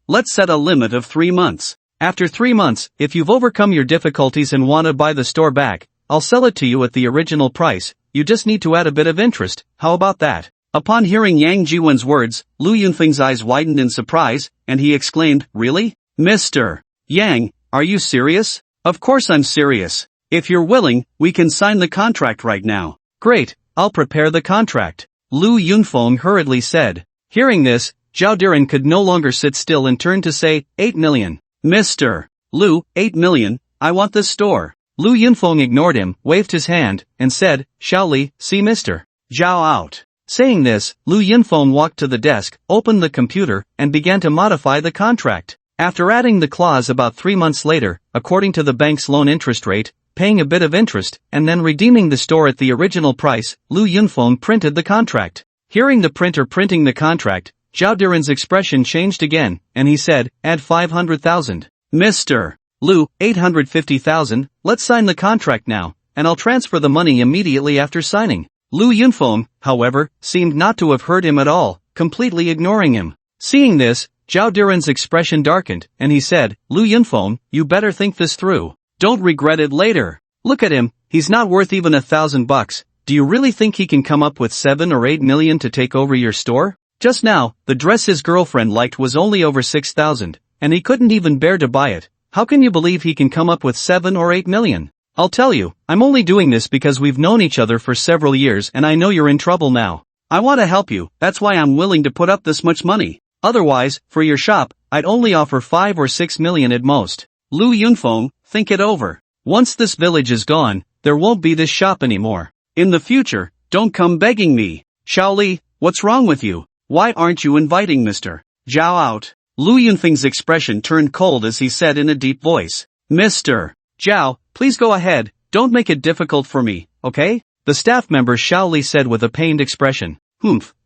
Let's set a limit of 3 months. After 3 months, if you've overcome your difficulties and want to buy the store back, I'll sell it to you at the original price, you just need to add a bit of interest, how about that?" Upon hearing Yang Jiwen's words, Lu Yunfeng's eyes widened in surprise, and he exclaimed, "Really? Mr. Yang, are you serious?" "Of course I'm serious. If you're willing, we can sign the contract right now." "Great, I'll prepare the contract," Lu Yunfeng hurriedly said. Hearing this, Zhao Dirun could no longer sit still and turned to say, 8 million. "Mr. Lu, 8 million, I want this store." Lu Yunfeng ignored him, waved his hand, and said, "Shaoli, see Mr. Zhao out." Saying this, Lu Yunfeng walked to the desk, opened the computer, and began to modify the contract. After adding the clause about 3 months later, according to the bank's loan interest rate, paying a bit of interest, and then redeeming the store at the original price, Lu Yunfeng printed the contract. Hearing the printer printing the contract, Zhao Dirun's expression changed again, and he said, "Add 500,000. "Mr. Lu, 850,000, let's sign the contract now, and I'll transfer the money immediately after signing." Lu Yunfeng, however, seemed not to have heard him at all, completely ignoring him. Seeing this, Zhao Dirun's expression darkened, and he said, "Lu Yunfeng, you better think this through. Don't regret it later. Look at him, he's not worth even $1,000. Do you really think he can come up with 7 or 8 million to take over your store? Just now, the dress his girlfriend liked was only over 6,000, and he couldn't even bear to buy it. How can you believe he can come up with 7 or 8 million? I'll tell you, I'm only doing this because we've known each other for several years and I know you're in trouble now. I want to help you, that's why I'm willing to put up this much money. Otherwise, for your shop, I'd only offer 5 or 6 million at most. Lu Yunfeng, think it over. Once this village is gone, there won't be this shop anymore. In the future, don't come begging me. Shaoli, what's wrong with you? Why aren't you inviting Mr. Zhao out?" Lu Yunfeng's expression turned cold as he said in a deep voice, "Mr. Zhao, please go ahead, don't make it difficult for me, okay?" The staff member Shaoli said with a pained expression,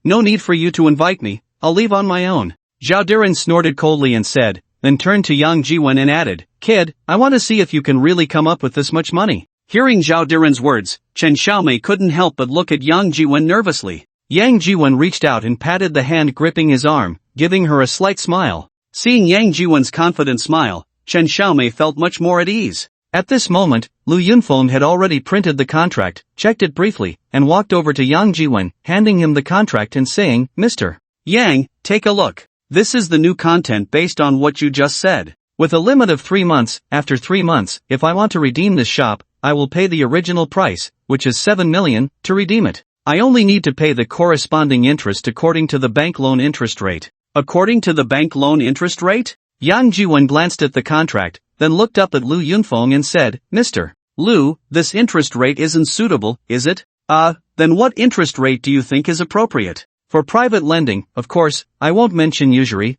No need for you to invite me, I'll leave on my own." Zhao Dirun snorted coldly and said, then turned to Yang Jiwen and added, "Kid, I want to see if you can really come up with this much money." Hearing Zhao Diren's words, Chen Xiaomei couldn't help but look at Yang Jiwen nervously. Yang Jiwen reached out and patted the hand gripping his arm, giving her a slight smile. Seeing Yang Jiwen's confident smile, Chen Xiaomei felt much more at ease. At this moment, Lu Yunfeng had already printed the contract, checked it briefly, and walked over to Yang Jiwen, handing him the contract and saying, "Mr. Yang, take a look. This is the new content based on what you just said. With a limit of 3 months, after 3 months, if I want to redeem this shop, I will pay the original price, which is 7 million, to redeem it. I only need to pay the corresponding interest according to the bank loan interest rate." According to the bank loan interest rate? Yang Jiwen glanced at the contract, then looked up at Lu Yunfeng and said, "Mr. Lu, this interest rate isn't suitable, is it? Then what interest rate do you think is appropriate? For private lending, of course, I won't mention usury,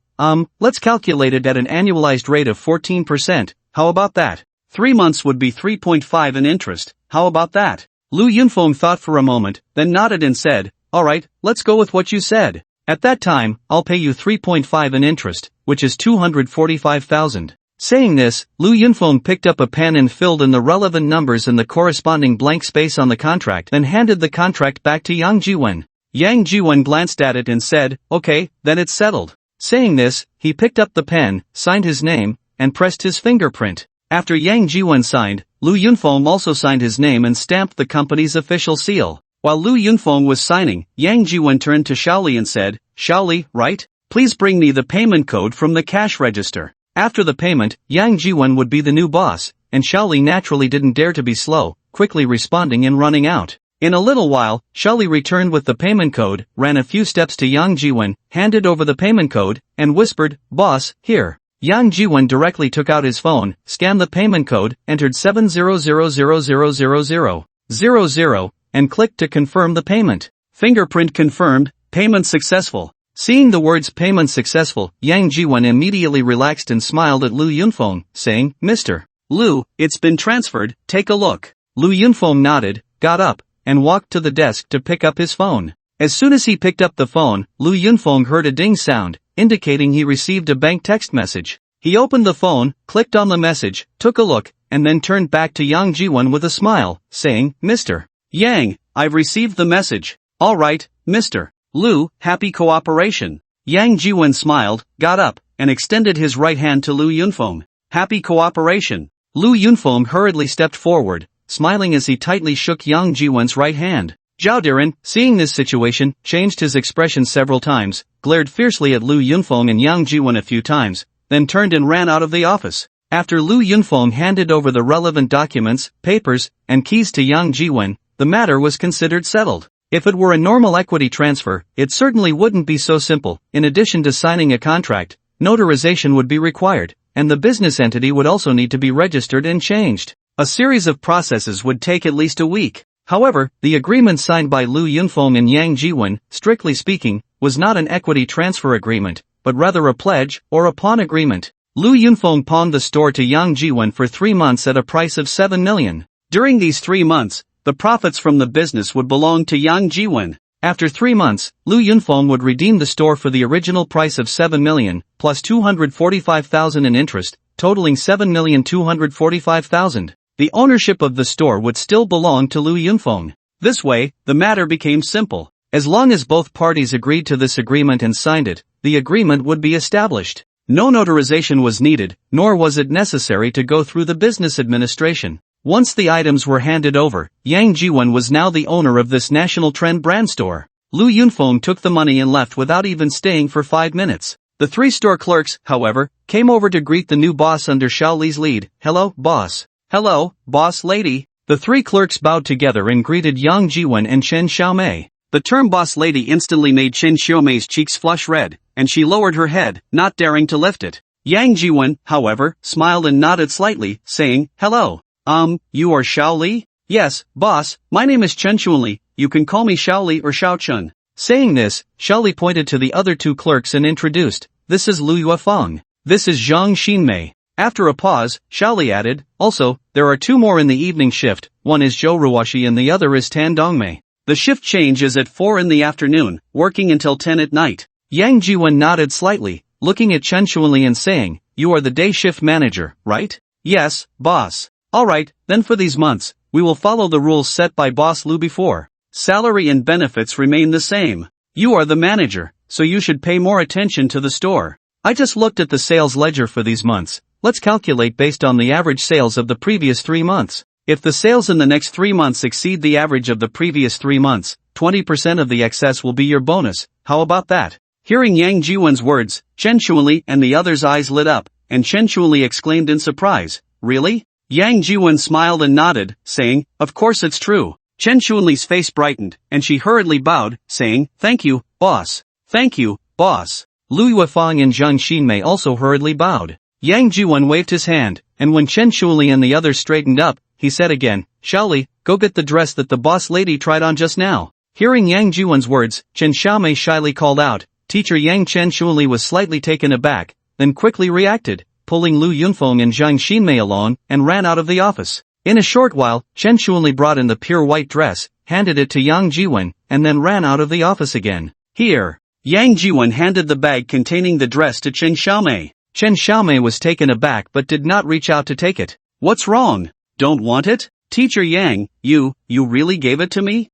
let's calculate it at an annualized rate of 14%, how about that? 3 months would be 3.5 in interest, how about that?" Lu Yunfeng thought for a moment, then nodded and said, "Alright, let's go with what you said. At that time, I'll pay you 3.5 in interest, which is 245,000. Saying this, Lu Yunfeng picked up a pen and filled in the relevant numbers in the corresponding blank space on the contract, then handed the contract back to Yang Jiwen. Yang Jiwen glanced at it and said, "Okay, then it's settled." Saying this, he picked up the pen, signed his name, and pressed his fingerprint. After Yang Jiwen signed, Lu Yunfeng also signed his name and stamped the company's official seal. While Lu Yunfeng was signing, Yang Jiwen turned to Shaoli and said, "Shaoli, right? Please bring me the payment code from the cash register." After the payment, Yang Jiwen would be the new boss, and Shaoli naturally didn't dare to be slow, quickly responding and running out. In a little while, Shaoli returned with the payment code, ran a few steps to Yang Jiwen, handed over the payment code, and whispered, "Boss, here." Yang Jiwen directly took out his phone, scanned the payment code, entered 700000000, and clicked to confirm the payment. Fingerprint confirmed, payment successful. Seeing the words "payment successful," Yang Jiwen immediately relaxed and smiled at Lu Yunfeng, saying, "Mr. Lu, it's been transferred, take a look." Lu Yunfeng nodded, got up, and walked to the desk to pick up his phone. As soon as he picked up the phone, Lu Yunfeng heard a ding sound, indicating he received a bank text message. He opened the phone, clicked on the message, took a look, and then turned back to Yang Jiwen with a smile, saying, "Mr. Yang, I've received the message. Alright, Mr. Lu, happy cooperation." Yang Jiwen smiled, got up, and extended his right hand to Lu Yunfeng. "Happy cooperation." Lu Yunfeng hurriedly stepped forward, smiling as he tightly shook Yang Jiwen's right hand. Zhao Diren, seeing this situation, changed his expression several times, glared fiercely at Lu Yunfeng and Yang Jiwen a few times, then turned and ran out of the office. After Lu Yunfeng handed over the relevant documents, papers, and keys to Yang Jiwen, the matter was considered settled. If it were a normal equity transfer, it certainly wouldn't be so simple. In addition to signing a contract, notarization would be required, and the business entity would also need to be registered and changed. A series of processes would take at least a week. However, the agreement signed by Lu Yunfeng and Yang Jiwen, strictly speaking, was not an equity transfer agreement, but rather a pledge, or a pawn agreement. Lu Yunfeng pawned the store to Yang Jiwen for 3 months at a price of 7 million. During these 3 months, the profits from the business would belong to Yang Jiwen. After 3 months, Lu Yunfeng would redeem the store for the original price of 7 million, plus 245,000 in interest, totaling 7,245,000. The ownership of the store would still belong to Lu Yunfeng. This way, the matter became simple. As long as both parties agreed to this agreement and signed it, the agreement would be established. No notarization was needed, nor was it necessary to go through the business administration. Once the items were handed over, Yang Jiwen was now the owner of this national trend brand store. Lu Yunfeng took the money and left without even staying for 5 minutes. The 3 store clerks, however, came over to greet the new boss under Shaoli's lead. "Hello, boss." "Hello, boss lady." The 3 clerks bowed together and greeted Yang Jiwen and Chen Xiaomei. The term boss lady instantly made Chen Xiaomei's cheeks flush red, and she lowered her head, not daring to lift it. Yang Jiwen, however, smiled and nodded slightly, saying, "Hello. You are Shaoli?" "Yes, boss, my name is Chen Xuanli, you can call me Shaoli or Xiaochun." Saying this, Shaoli pointed to the other 2 clerks and introduced, "This is Lu Yuefeng. This is Zhang Xinmei." After a pause, Shaoli added, "Also, there are 2 more in the evening shift, one is Zhou Ruoshi and the other is Tan Dongmei. The shift change is at 4 in the afternoon, working until 10 at night." Yang Jiwen nodded slightly, looking at Chen Xuanli and saying, you are the day shift manager, right? Yes, boss. Alright, then for these months, we will follow the rules set by Boss Lu before. Salary and benefits remain the same. You are the manager, so you should pay more attention to the store. I just looked at the sales ledger for these months. Let's calculate based on the average sales of the previous 3 months. If the sales in the next 3 months exceed the average of the previous 3 months, 20% of the excess will be your bonus. How about that? Hearing Yang Jiwen's words, Chen Shuili and the others' eyes lit up, and Chen Shuili exclaimed in surprise, "Really?" Yang Jiwen smiled and nodded, saying, "Of course it's true." Chen Shuili's face brightened, and she hurriedly bowed, saying, "Thank you, boss." "Thank you, boss." Lu Yuefang and Zhang Xinmei also hurriedly bowed. Yang Jiwen waved his hand, and when Chen Shuili and the others straightened up, he said again, "Shaoli, go get the dress that the boss lady tried on just now." Hearing Yang Jiwen's words, Chen Xiaomei shyly called out. Teacher Yang. Chen Shuili was slightly taken aback, then quickly reacted, pulling Lu Yunfeng and Zhang Xinmei along, and ran out of the office. In a short while, Chen Shuili brought in the pure white dress, handed it to Yang Jiwen, and then ran out of the office again. "Here." Yang Jiwen handed the bag containing the dress to Chen Xiaomei. Chen Xiaomei was taken aback but did not reach out to take it. "What's wrong? Don't want it? Teacher Yang, you really gave it to me?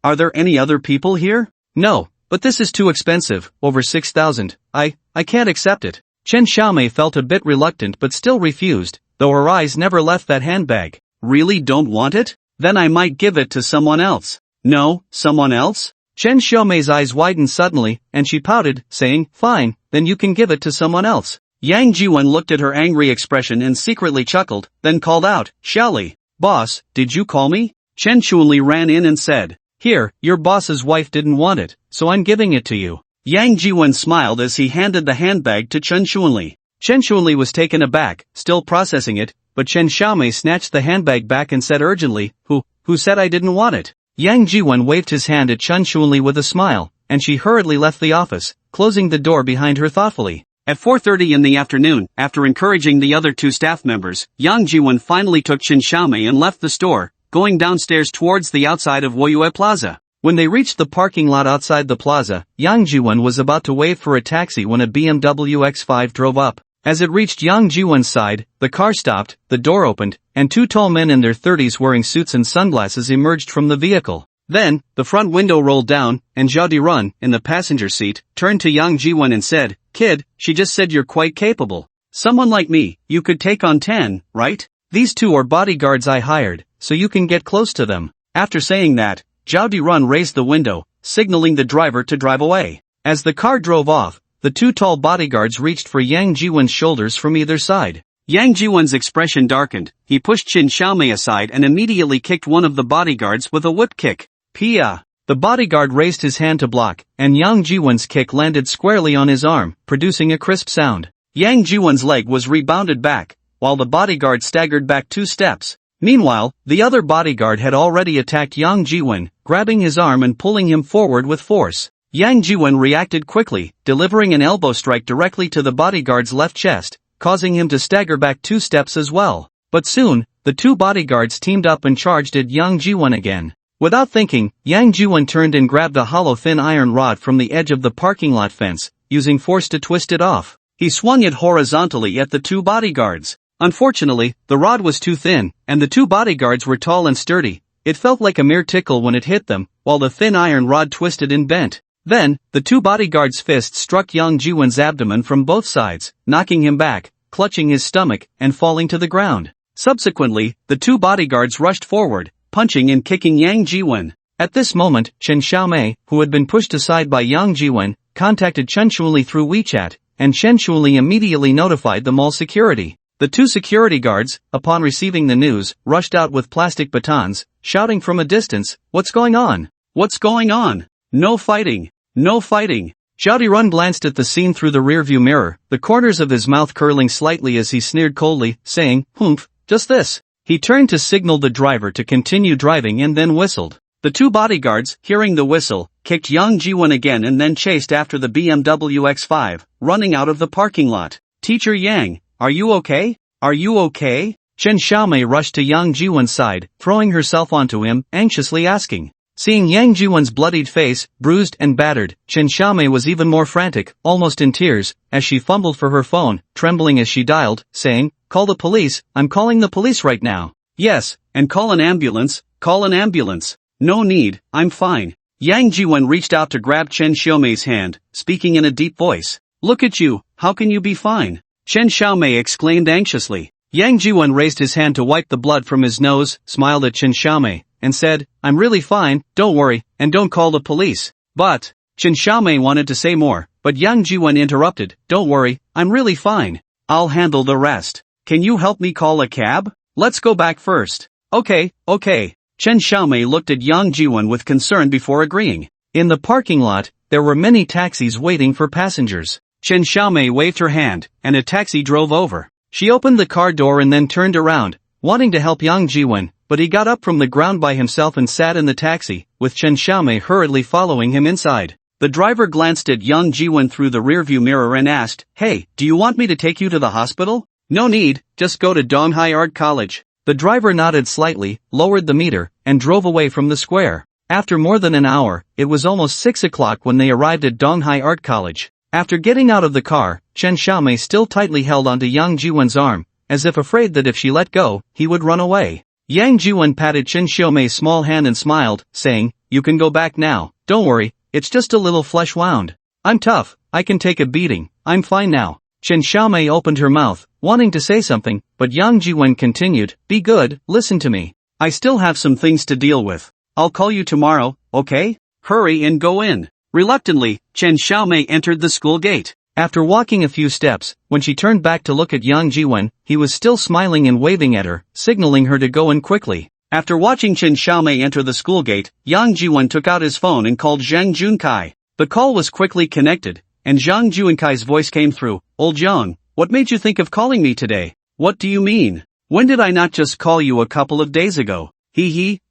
Are there any other people here?" "No, but this is too expensive, over 6,000, I can't accept it." Chen Xiaomei felt a bit reluctant but still refused, though her eyes never left that handbag. "Really don't want it? Then I might give it to someone else." "No, someone else?" Chen Xiaomei's eyes widened suddenly, and she pouted, saying, "Fine, then you can give it to someone else." Yang Jiwen looked at her angry expression and secretly chuckled, then called out, "Shaoli, boss, did you call me?" Chen Shuili ran in and said, "Here, your boss's wife didn't want it, so I'm giving it to you." Yang Jiwen smiled as he handed the handbag to Chen Shuili. Chen Shuili was taken aback, still processing it, but Chen Xiaomei snatched the handbag back and said urgently, Who said I didn't want it?" Yang Jiwen waved his hand at Chen Shuili with a smile, and she hurriedly left the office, closing the door behind her thoughtfully. At 4:30 in the afternoon, after encouraging the other 2 staff members, Yang Jiwen finally took Chen Xiaomei and left the store, going downstairs towards the outside of Woyue Plaza. When they reached the parking lot outside the plaza, Yang Jiwen was about to wave for a taxi when a BMW X5 drove up. As it reached Yang Jiwen's side, the car stopped, the door opened, and 2 tall men in their 30s wearing suits and sunglasses emerged from the vehicle. Then, the front window rolled down, and Zhao Dirun, in the passenger seat, turned to Yang Jiwen and said, "Kid, she just said you're quite capable. Someone like me, you could take on 10, right? These 2 are bodyguards I hired, so you can get close to them." After saying that, Zhao Dirun raised the window, signaling the driver to drive away. As the car drove off, the 2 tall bodyguards reached for Yang Jiwen's shoulders from either side. Yang Jiwen's expression darkened, he pushed Chen Xiaomei aside and immediately kicked one of the bodyguards with a whip kick. Pia! The bodyguard raised his hand to block, and Yang Jiwen's kick landed squarely on his arm, producing a crisp sound. Yang Jiwen's leg was rebounded back, while the bodyguard staggered back 2 steps. Meanwhile, the other bodyguard had already attacked Yang Jiwen, grabbing his arm and pulling him forward with force. Yang Jiwen reacted quickly, delivering an elbow strike directly to the bodyguard's left chest, causing him to stagger back 2 steps as well. But soon, the 2 bodyguards teamed up and charged at Yang Jiwen again. Without thinking, Yang Jiwen turned and grabbed a hollow thin iron rod from the edge of the parking lot fence, using force to twist it off. He swung it horizontally at the 2 bodyguards. Unfortunately, the rod was too thin, and the 2 bodyguards were tall and sturdy. It felt like a mere tickle when it hit them, while the thin iron rod twisted and bent. Then, the 2 bodyguards' fists struck Yang Jiwen's abdomen from both sides, knocking him back, clutching his stomach, and falling to the ground. Subsequently, the 2 bodyguards rushed forward, punching and kicking Yang Jiwen. At this moment, Chen Xiaomei, who had been pushed aside by Yang Jiwen, contacted Chen Shuili through WeChat, and Chen Shuili immediately notified the mall security. The 2 security guards, upon receiving the news, rushed out with plastic batons, shouting from a distance, "What's going on? What's going on? No fighting! No fighting!" Zhao Dirun glanced at the scene through the rearview mirror, the corners of his mouth curling slightly as he sneered coldly, saying, "Humph, just this." He turned to signal the driver to continue driving and then whistled. The 2 bodyguards, hearing the whistle, kicked Yang Jiwen again and then chased after the BMW X5, running out of the parking lot. "Teacher Yang, are you okay? Are you okay?" Chen Xiaomei rushed to Yang Jiwen's side, throwing herself onto him, anxiously asking. Seeing Yang Jiwon's bloodied face, bruised and battered, Chen Xiaomei was even more frantic, almost in tears, as she fumbled for her phone, trembling as she dialed, saying, "Call the police, I'm calling the police right now." "Yes, and call an ambulance, call an ambulance." "No need, I'm fine." Yang Jiwon reached out to grab Chen Xiaomei's hand, speaking in a deep voice. "Look at you, how can you be fine?" Chen Xiaomei exclaimed anxiously. Yang Jiwon raised his hand to wipe the blood from his nose, smiled at Chen Xiaomei, and said, "I'm really fine, don't worry, and don't call the police." But Chen Xiaomei wanted to say more, but Yang Jiwon interrupted, "Don't worry, I'm really fine. I'll handle the rest. Can you help me call a cab? Let's go back first." Okay. Chen Xiaomei looked at Yang Jiwon with concern before agreeing. In the parking lot, there were many taxis waiting for passengers. Chen Xiaomei waved her hand, and a taxi drove over. She opened the car door and then turned around, wanting to help Yang Jiwon, but he got up from the ground by himself and sat in the taxi, with Chen Xiaomei hurriedly following him inside. The driver glanced at Yang Jiwon through the rearview mirror and asked, "Hey, do you want me to take you to the hospital?" "No need, just go to Donghai Art College." The driver nodded slightly, lowered the meter, and drove away from the square. After more than an hour, it was almost 6 o'clock when they arrived at Donghai Art College. After getting out of the car, Chen Xiaomei still tightly held onto Yang Jiwon's arm, as if afraid that if she let go, he would run away. Yang Jiwon patted Chen Xiaomei's small hand and smiled, saying, "You can go back now, don't worry, it's just a little flesh wound. I'm tough, I can take a beating, I'm fine now." Chen Xiaomei opened her mouth, wanting to say something, but Yang Jiwon continued, "Be good, listen to me. I still have some things to deal with. I'll call you tomorrow, okay? Hurry and go in." Reluctantly, Chen Xiaomei entered the school gate. After walking a few steps, when she turned back to look at Yang Jiwon, he was still smiling and waving at her, signaling her to go in quickly. After watching Chen Xiaomei enter the school gate, Yang Jiwon took out his phone and called Zhang Junkai. The call was quickly connected, and Zhang Junkai's voice came through. "Old Zhang, what made you think of calling me today?" "What do you mean? When did I not just call you a couple of days ago?"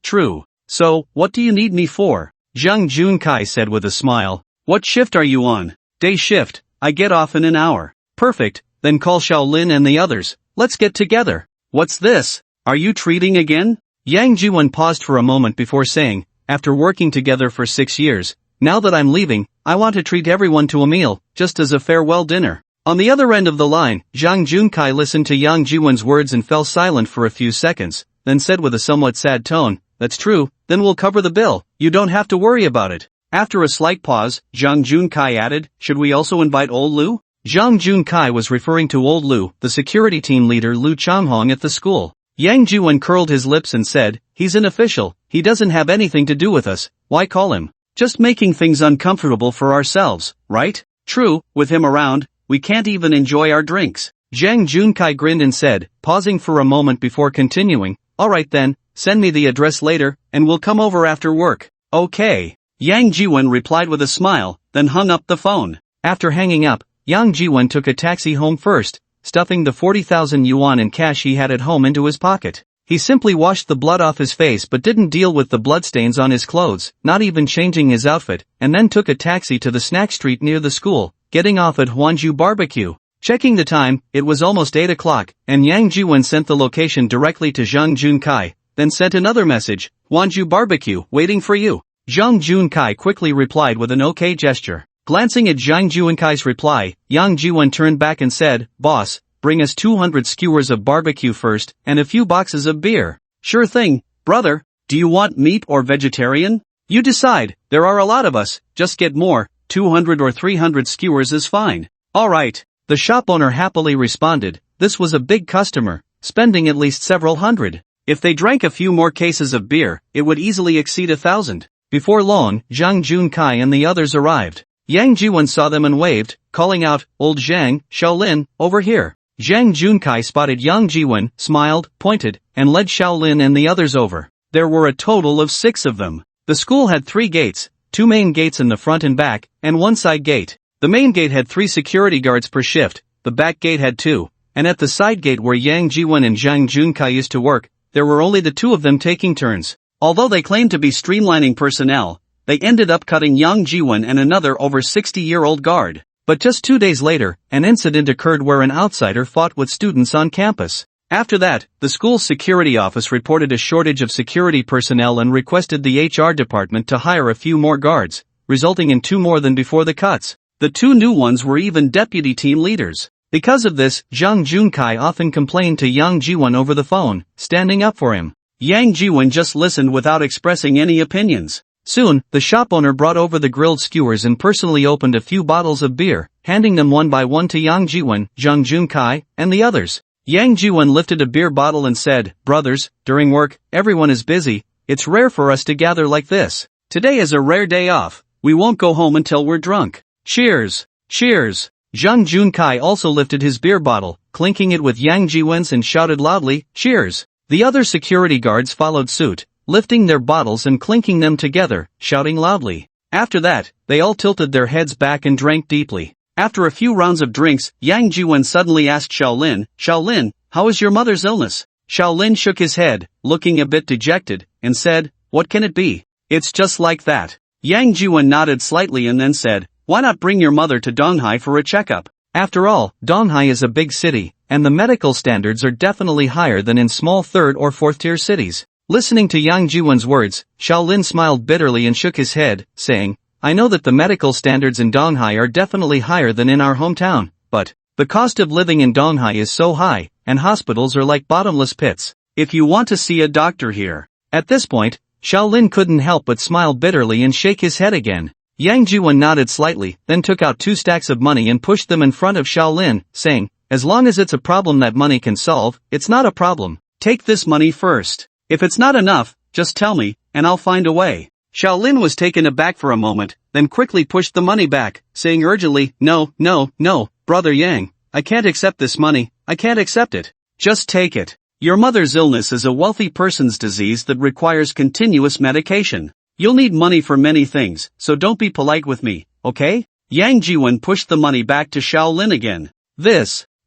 True. So, what do you need me for?" Zhang Junkai said with a smile. "What shift are you on?" "Day shift, I get off in an hour." "Perfect, then call Shaolin and the others, let's get together." "What's this? Are you treating again?" Yang Jiwon paused for a moment before saying, "After working together for 6 years, now that I'm leaving, I want to treat everyone to a meal, just as a farewell dinner." On the other end of the line, Zhang Junkai listened to Yang Jiwon's words and fell silent for a few seconds, then said with a somewhat sad tone, "That's true, then we'll cover the bill, you don't have to worry about it." After a slight pause, Zhang Junkai added, "Should we also invite old Lu?" Zhang Junkai was referring to old Lu, the security team leader Lu Changhong at the school. Yang Jiwon curled his lips and said, "He's an official, he doesn't have anything to do with us, why call him? Just making things uncomfortable for ourselves, right?" "True, with him around, we can't even enjoy our drinks." Zhang Junkai grinned and said, pausing for a moment before continuing, "Alright then, send me the address later, and we'll come over after work." "Okay." Yang Jiwon replied with a smile, then hung up the phone. After hanging up, Yang Jiwon took a taxi home first, stuffing the 40,000 yuan in cash he had at home into his pocket. He simply washed the blood off his face but didn't deal with the bloodstains on his clothes, not even changing his outfit, and then took a taxi to the snack street near the school, getting off at Huanju Barbecue. Checking the time, it was almost 8 o'clock, and Yang Jiwon sent the location directly to Zhang Junkai, then sent another message, "Huanju Barbecue, waiting for you." Zhang Junkai quickly replied with an OK gesture. Glancing at Zhang Junkai's reply, Yang Jiwon turned back and said, "Boss, bring us 200 skewers of barbecue first, and a few boxes of beer." "Sure thing, brother. Do you want meat or vegetarian? You decide, there are a lot of us, just get more, 200 or 300 skewers is fine." "Alright." The shop owner happily responded. This was a big customer, spending at least several hundred. If they drank a few more cases of beer, it would easily exceed 1,000. Before long, Zhang Junkai and the others arrived. Yang Jiwon saw them and waved, calling out, "Old Zhang, Shaolin, over here." Zhang Junkai spotted Yang Jiwon, smiled, pointed, and led Shaolin and the others over. There were a total of 6 of them. The school had 3 gates, 2 main gates in the front and back, and 1 side gate. The main gate had 3 security guards per shift, the back gate had 2, and at the side gate where Yang Jiwon and Zhang Junkai used to work, there were only the 2 of them taking turns. Although they claimed to be streamlining personnel, they ended up cutting Yang Jiwon and another over 60-year-old guard. But just 2 days later, an incident occurred where an outsider fought with students on campus. After that, the school's security office reported a shortage of security personnel and requested the HR department to hire a few more guards, resulting in 2 more than before the cuts. The 2 new ones were even deputy team leaders. Because of this, Jang Junkai often complained to Yang Jiwon over the phone, standing up for him. Yang Jiwon just listened without expressing any opinions. Soon, the shop owner brought over the grilled skewers and personally opened a few bottles of beer, handing them one by one to Yang Jiwon, Jang Junkai, and the others. Yang Jiwon lifted a beer bottle and said, "Brothers, during work, everyone is busy. It's rare for us to gather like this. Today is a rare day off. We won't go home until we're drunk. Cheers! Cheers!" Jang Junkai also lifted his beer bottle, clinking it with Yang Jiwon's and shouted loudly, "Cheers!" The other security guards followed suit, lifting their bottles and clinking them together, shouting loudly. After that, they all tilted their heads back and drank deeply. After a few rounds of drinks, Yang Jiwon suddenly asked Shaolin, "Shaolin, how is your mother's illness?" Shaolin shook his head, looking a bit dejected, and said, "What can it be? It's just like that." Yang Jiwon nodded slightly and then said, "Why not bring your mother to Donghai for a checkup? After all, Donghai is a big city, and the medical standards are definitely higher than in small 3rd or 4th tier cities." Listening to Yang Jiwon's words, Shaolin smiled bitterly and shook his head, saying, "I know that the medical standards in Donghai are definitely higher than in our hometown, but the cost of living in Donghai is so high, and hospitals are like bottomless pits. If you want to see a doctor here." At this point, Shaolin couldn't help but smile bitterly and shake his head again. Yang Jiwon nodded slightly, then took out 2 stacks of money and pushed them in front of Shaolin, saying, "As long as it's a problem that money can solve, it's not a problem. Take this money first. If it's not enough, just tell me, and I'll find a way." Shaolin was taken aback for a moment, then quickly pushed the money back, saying urgently, "No, no, no, Brother Yang, I can't accept this money, I can't accept it. Just take it. Your mother's illness is a wealthy person's disease that requires continuous medication. You'll need money for many things, so don't be polite with me, okay?" Yang Jiwon pushed the money back to Shaolin again.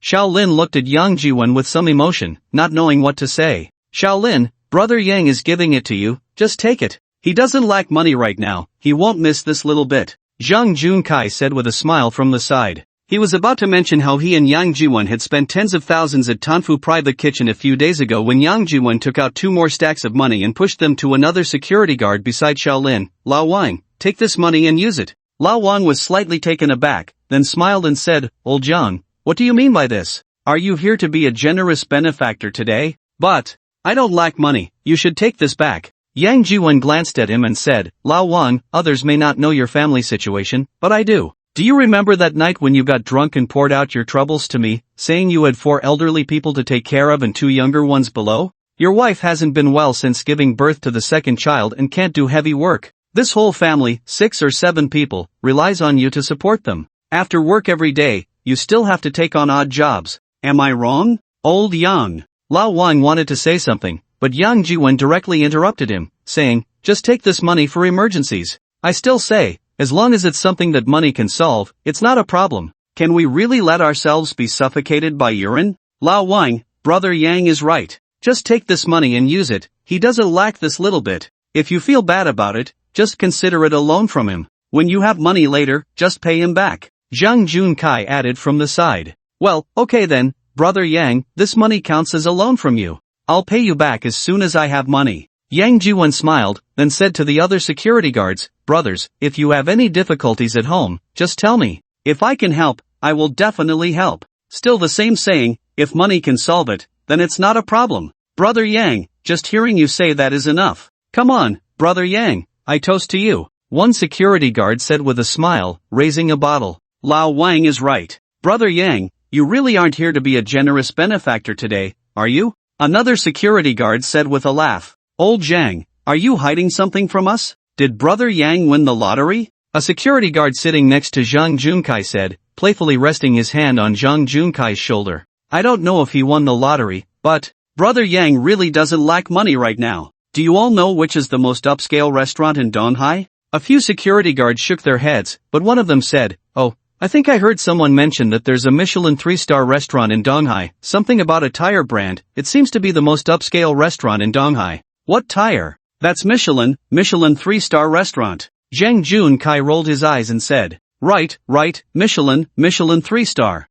Shaolin looked at Yang Jiwon with some emotion, not knowing what to say. "Shaolin, Brother Yang is giving it to you, just take it. He doesn't lack money right now, he won't miss this little bit," Jang Junkai said with a smile from the side. He was about to mention how he and Yang Jiwon had spent tens of thousands at Tanfu Private Kitchen a few days ago when Yang Jiwon took out 2 more stacks of money and pushed them to another security guard beside Shaolin. "Lao Wang, take this money and use it." Lao Wang was slightly taken aback, then smiled and said, "Old Jiang, what do you mean by this? Are you here to be a generous benefactor today? But I don't lack money, you should take this back." Yang Jiwon glanced at him and said, "Lao Wang, others may not know your family situation, but I do. Do you remember that night when you got drunk and poured out your troubles to me, saying you had 4 elderly people to take care of and 2 younger ones below? Your wife hasn't been well since giving birth to the 2nd child and can't do heavy work. This whole family, 6 or 7 people, relies on you to support them. After work every day, you still have to take on odd jobs. Am I wrong, old Yang?" Lao Wang wanted to say something, but Yang Jiwon directly interrupted him, saying, "Just take this money for emergencies. I still say, as long as it's something that money can solve, it's not a problem. Can we really let ourselves be suffocated by urine? Lao Wang, Brother Yang is right. Just take this money and use it, he doesn't lack this little bit. If you feel bad about it, just consider it a loan from him. When you have money later, just pay him back," Jang Junkai added from the side. "Well, okay then, Brother Yang, this money counts as a loan from you. I'll pay you back as soon as I have money." Yang Jiwon smiled, then said to the other security guards, "Brothers, if you have any difficulties at home, just tell me. If I can help, I will definitely help. Still the same saying, if money can solve it, then it's not a problem. Brother Yang, just hearing you say that is enough. Come on, Brother Yang, I toast to you," one security guard said with a smile, raising a bottle. "Lao Wang is right. Brother Yang, you really aren't here to be a generous benefactor today, are you?" Another security guard said with a laugh. "Old Zhang, are you hiding something from us? Did Brother Yang win the lottery?" A security guard sitting next to Zhang Junkai said, playfully resting his hand on Zhang Junkai's shoulder. "I don't know if he won the lottery, but Brother Yang really doesn't lack money right now. Do you all know which is the most upscale restaurant in Donghai?" A few security guards shook their heads, but one of them said, "Oh, I think I heard someone mention that there's a Michelin 3-star restaurant in Donghai, something about a tire brand. It seems to be the most upscale restaurant in Donghai." "What tire?" "That's Michelin 3-star restaurant." Zhang Junkai rolled his eyes and said, Right, Michelin 3-star.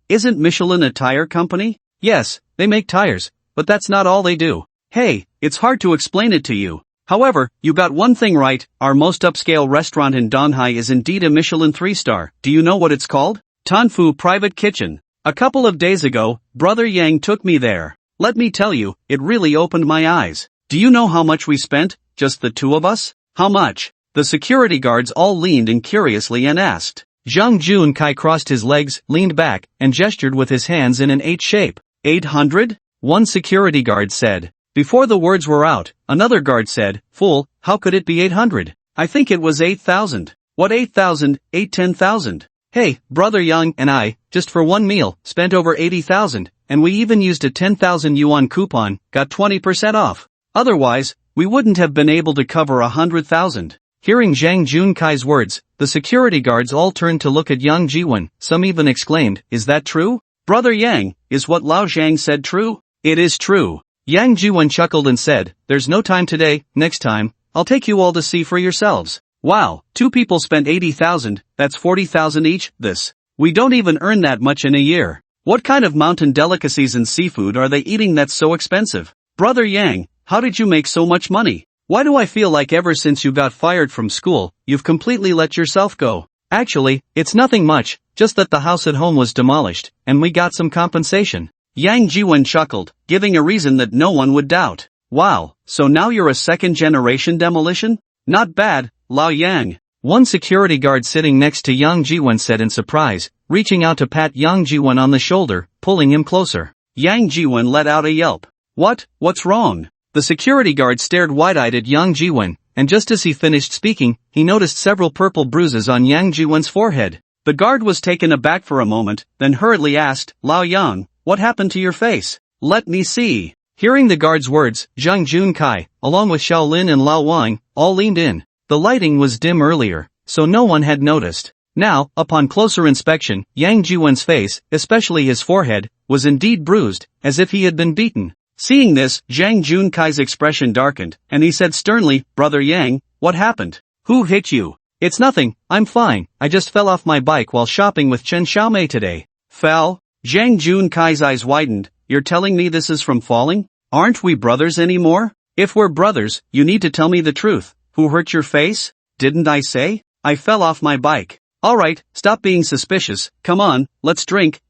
Isn't Michelin a tire company?" Yes, they make tires, but that's not all they do. Hey, it's hard to explain it to you. However, you got one thing right, our most upscale restaurant in Donghai is indeed a Michelin 3-star. Do you know what it's called? Tanfu Private Kitchen. A couple of days ago, Brother Yang took me there. Let me tell you, it really opened my eyes. Do you know how much we spent? Just the two of us? How much? The security guards all leaned in curiously and asked. Zhang Junkai crossed his legs, leaned back, and gestured with his hands in an 8 shape. 800? One security guard said. Before the words were out, another guard said, "Fool, how could it be 800? I think it was 8,000. What 8,000, 10,000? Hey, Brother Yang and I, just for one meal, spent over 80,000, and we even used a 10,000 yuan coupon, got 20% off. Otherwise, we wouldn't have been able to cover 100,000. Hearing Zhang Junkai's words, the security guards all turned to look at Yang Jiwen, some even exclaimed, "Is that true? Brother Yang, is what Lao Zhang said true?" "It is true." Yang Jiwen chuckled and said, "There's no time today, next time, I'll take you all to see for yourselves." Wow, 2 people spent 80,000, that's 40,000 each. We don't even earn that much in a year. What kind of mountain delicacies and seafood are they eating that's so expensive? Brother Yang, how did you make so much money? Why do I feel like ever since you got fired from school, you've completely let yourself go? Actually, it's nothing much, just that the house at home was demolished, and we got some compensation. Yang Jiwen chuckled, giving a reason that no one would doubt. Wow, so now you're a second-generation demolition? Not bad, Lao Yang. One security guard sitting next to Yang Jiwen said in surprise, reaching out to pat Yang Jiwen on the shoulder, pulling him closer. Yang Jiwen let out a yelp. What's wrong? The security guard stared wide-eyed at Yang Jiwen, and just as he finished speaking, he noticed several purple bruises on Yang Jiwen's forehead. The guard was taken aback for a moment, then hurriedly asked, "Lao Yang, what happened to your face? Let me see." Hearing the guard's words, Zhang Junkai, along with Shaolin and Lao Wang, all leaned in. The lighting was dim earlier, so no one had noticed. Now, upon closer inspection, Yang Jiwen's face, especially his forehead, was indeed bruised, as if he had been beaten. Seeing this, Zhang Junkai's expression darkened, and he said sternly, "Brother Yang, what happened? Who hit you?" "It's nothing, I'm fine, I just fell off my bike while shopping with Chen Xiaomei today." "Fell?" Zhang Junkai's eyes widened. "You're telling me this is from falling? Aren't we brothers anymore? If we're brothers, you need to tell me the truth. Who hurt your face? Didn't I say? I fell off my bike. Alright, stop being suspicious, come on, let's drink.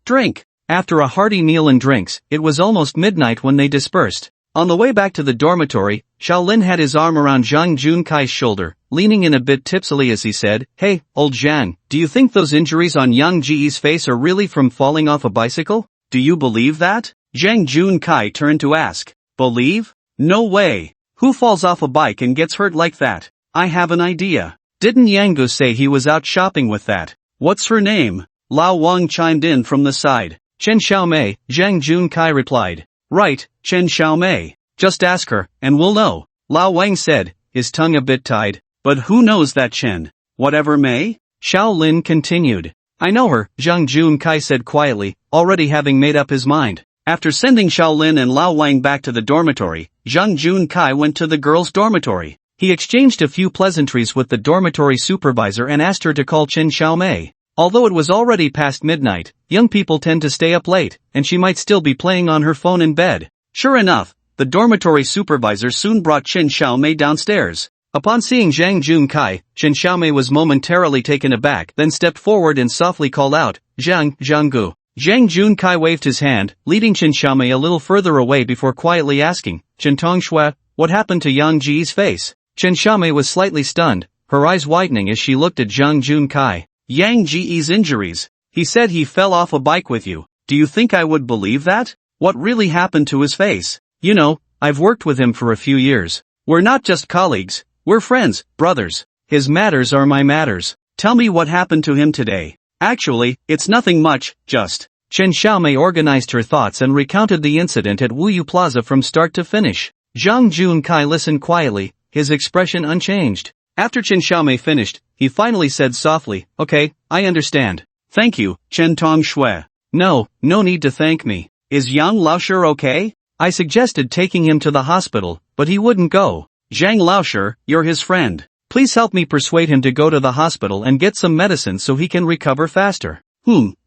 After a hearty meal and drinks, it was almost midnight when they dispersed. On the way back to the dormitory, Shaolin had his arm around Zhang Junkai's shoulder, leaning in a bit tipsily as he said, "Hey, old Zhang, do you think those injuries on Yang Ji's face are really from falling off a bicycle? Do you believe that?" Zhang Junkai turned to ask. "Believe? No way. Who falls off a bike and gets hurt like that? I have an idea. Didn't Yangu say he was out shopping with that? What's her name?" Lao Wang chimed in from the side. "Chen Xiaomei," Zhang Junkai replied. "Right, Chen Xiaomei. Just ask her, and we'll know," Lao Wang said, his tongue a bit tied. "But who knows that Chen? Whatever may?" Shaolin continued. "I know her," Zhang Junkai said quietly, already having made up his mind. After sending Shaolin and Lao Wang back to the dormitory, Zhang Junkai went to the girls' dormitory. He exchanged a few pleasantries with the dormitory supervisor and asked her to call Chen Xiaomei. Although it was already past midnight, young people tend to stay up late, and she might still be playing on her phone in bed. Sure enough, the dormitory supervisor soon brought Chen Xiaomei downstairs. Upon seeing Zhang Junkai, Chen Xiaomei was momentarily taken aback, then stepped forward and softly called out, "Zhanggu." Zhang Junkai waved his hand, leading Chen Xiaomei a little further away before quietly asking, "Chen Tongshui, what happened to Yang Ji's face?" Chen Xiaomei was slightly stunned, her eyes widening as she looked at Zhang Junkai. "Yang Ji's injuries. He said he fell off a bike with you. Do you think I would believe that? What really happened to his face? You know, I've worked with him for a few years. We're not just colleagues, we're friends, brothers. His matters are my matters. Tell me what happened to him today." "Actually, it's nothing much, just." Chen Xiaomei organized her thoughts and recounted the incident at Wuyu Plaza from start to finish. Zhang Junkai listened quietly, his expression unchanged. After Chen Xiaomei finished, he finally said softly, "Okay, I understand. Thank you, Chen Tongshui." No need to thank me. Is Yang Laoshi okay?" I suggested taking him to the hospital, but he wouldn't go. "Zhang Laoshi, you're his friend. Please help me persuade him to go to the hospital and get some medicine so he can recover faster."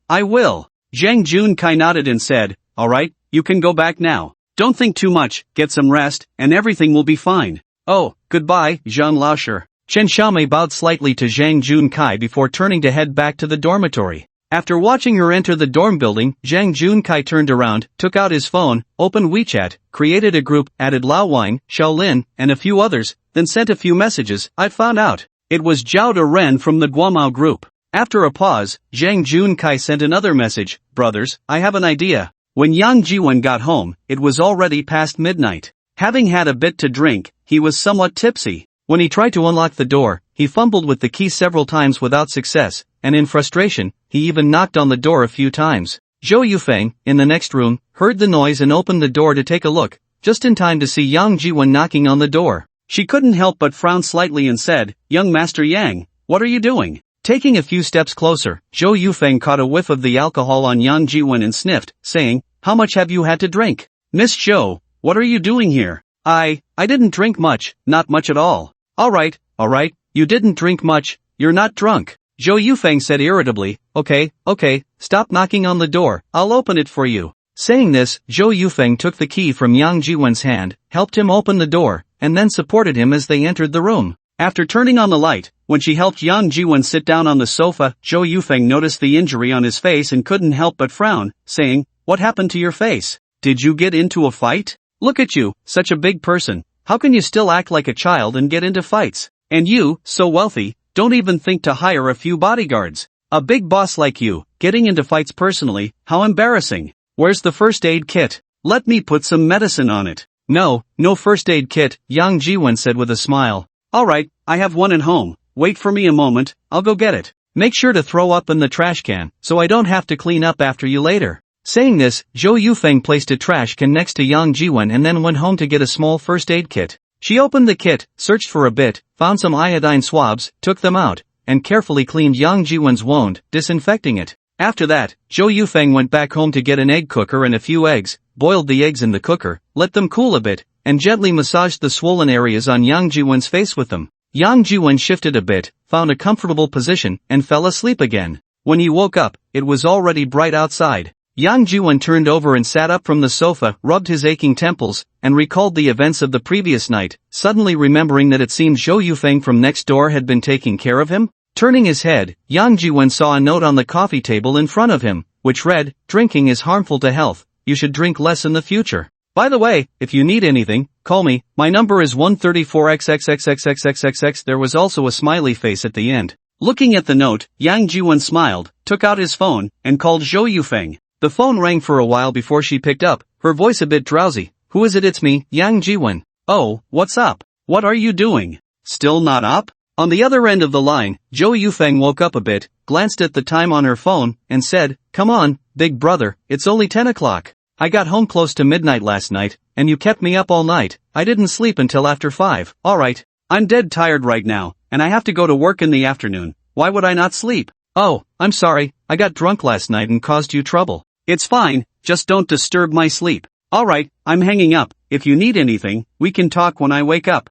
I will." Zhang Junkai nodded and said, "Alright, you can go back now. Don't think too much, get some rest, and everything will be fine. Oh, goodbye, Jean Lauscher. Chen Xiaomei bowed slightly to Zhang Junkai before turning to head back to the dormitory. After watching her enter the dorm building, Zhang Junkai turned around, took out his phone, opened WeChat, created a group, added Lao Wang, Xiaolin, and a few others, then sent a few messages. I found out. It was Zhao Ren from the Guomao group. After a pause, Zhang Junkai sent another message. Brothers, I have an idea. When Yang Jiwen got home, it was already past midnight. Having had a bit to drink, he was somewhat tipsy. When he tried to unlock the door, he fumbled with the key several times without success, and in frustration, he even knocked on the door a few times. Zhou Yufeng, in the next room, heard the noise and opened the door to take a look, just in time to see Yang Jiwen knocking on the door. She couldn't help but frown slightly and said, "Young Master Yang, what are you doing?" Taking a few steps closer, Zhou Yufeng caught a whiff of the alcohol on Yang Jiwen and sniffed, saying, "How much have you had to drink? Miss Zhou, what are you doing here?" I didn't drink much, not much at all." Alright, you didn't drink much, you're not drunk. Zhou Yufeng said irritably, Okay, stop knocking on the door, I'll open it for you. Saying this, Zhou Yufeng took the key from Yang Jiwen's hand, helped him open the door, and then supported him as they entered the room. After turning on the light, when she helped Yang Jiwen sit down on the sofa, Zhou Yufeng noticed the injury on his face and couldn't help but frown, saying, "What happened to your face? Did you get into a fight? Look at you, such a big person. How can you still act like a child and get into fights? And you, so wealthy, don't even think to hire a few bodyguards. A big boss like you, getting into fights personally, how embarrassing. Where's the first aid kit? Let me put some medicine on it." No first aid kit, Yang Jiwen said with a smile. "Alright, I have one at home, wait for me a moment, I'll go get it. Make sure to throw up in the trash can, so I don't have to clean up after you later." Saying this, Zhou Yufeng placed a trash can next to Yang Jiwen and then went home to get a small first aid kit. She opened the kit, searched for a bit, found some iodine swabs, took them out, and carefully cleaned Yang Jiwen's wound, disinfecting it. After that, Zhou Yufeng went back home to get an egg cooker and a few eggs, boiled the eggs in the cooker, let them cool a bit, and gently massaged the swollen areas on Yang Jiwen's face with them. Yang Jiwen shifted a bit, found a comfortable position, and fell asleep again. When he woke up, it was already bright outside. Yang Jiwen turned over and sat up from the sofa, rubbed his aching temples, and recalled the events of the previous night, suddenly remembering that it seemed Zhou Yufeng from next door had been taking care of him. Turning his head, Yang Jiwen saw a note on the coffee table in front of him, which read, "Drinking is harmful to health, you should drink less in the future. By the way, if you need anything, call me, my number is 134XXXXXXXX." There was also a smiley face at the end. Looking at the note, Yang Jiwen smiled, took out his phone, and called Zhou Yufeng. The phone rang for a while before she picked up, her voice a bit drowsy. "Who is it? It's me, Yang Jiwen." "Oh, what's up? What are you doing? Still not up?" On the other end of the line, Zhou Yufeng woke up a bit, glanced at the time on her phone, and said, "Come on, big brother, it's only 10 o'clock. I got home close to midnight last night, and you kept me up all night. I didn't sleep until after 5. Alright, I'm dead tired right now, and I have to go to work in the afternoon. Why would I not sleep? Oh, I'm sorry, I got drunk last night and caused you trouble. It's fine, just don't disturb my sleep. Alright, I'm hanging up. If you need anything, we can talk when I wake up."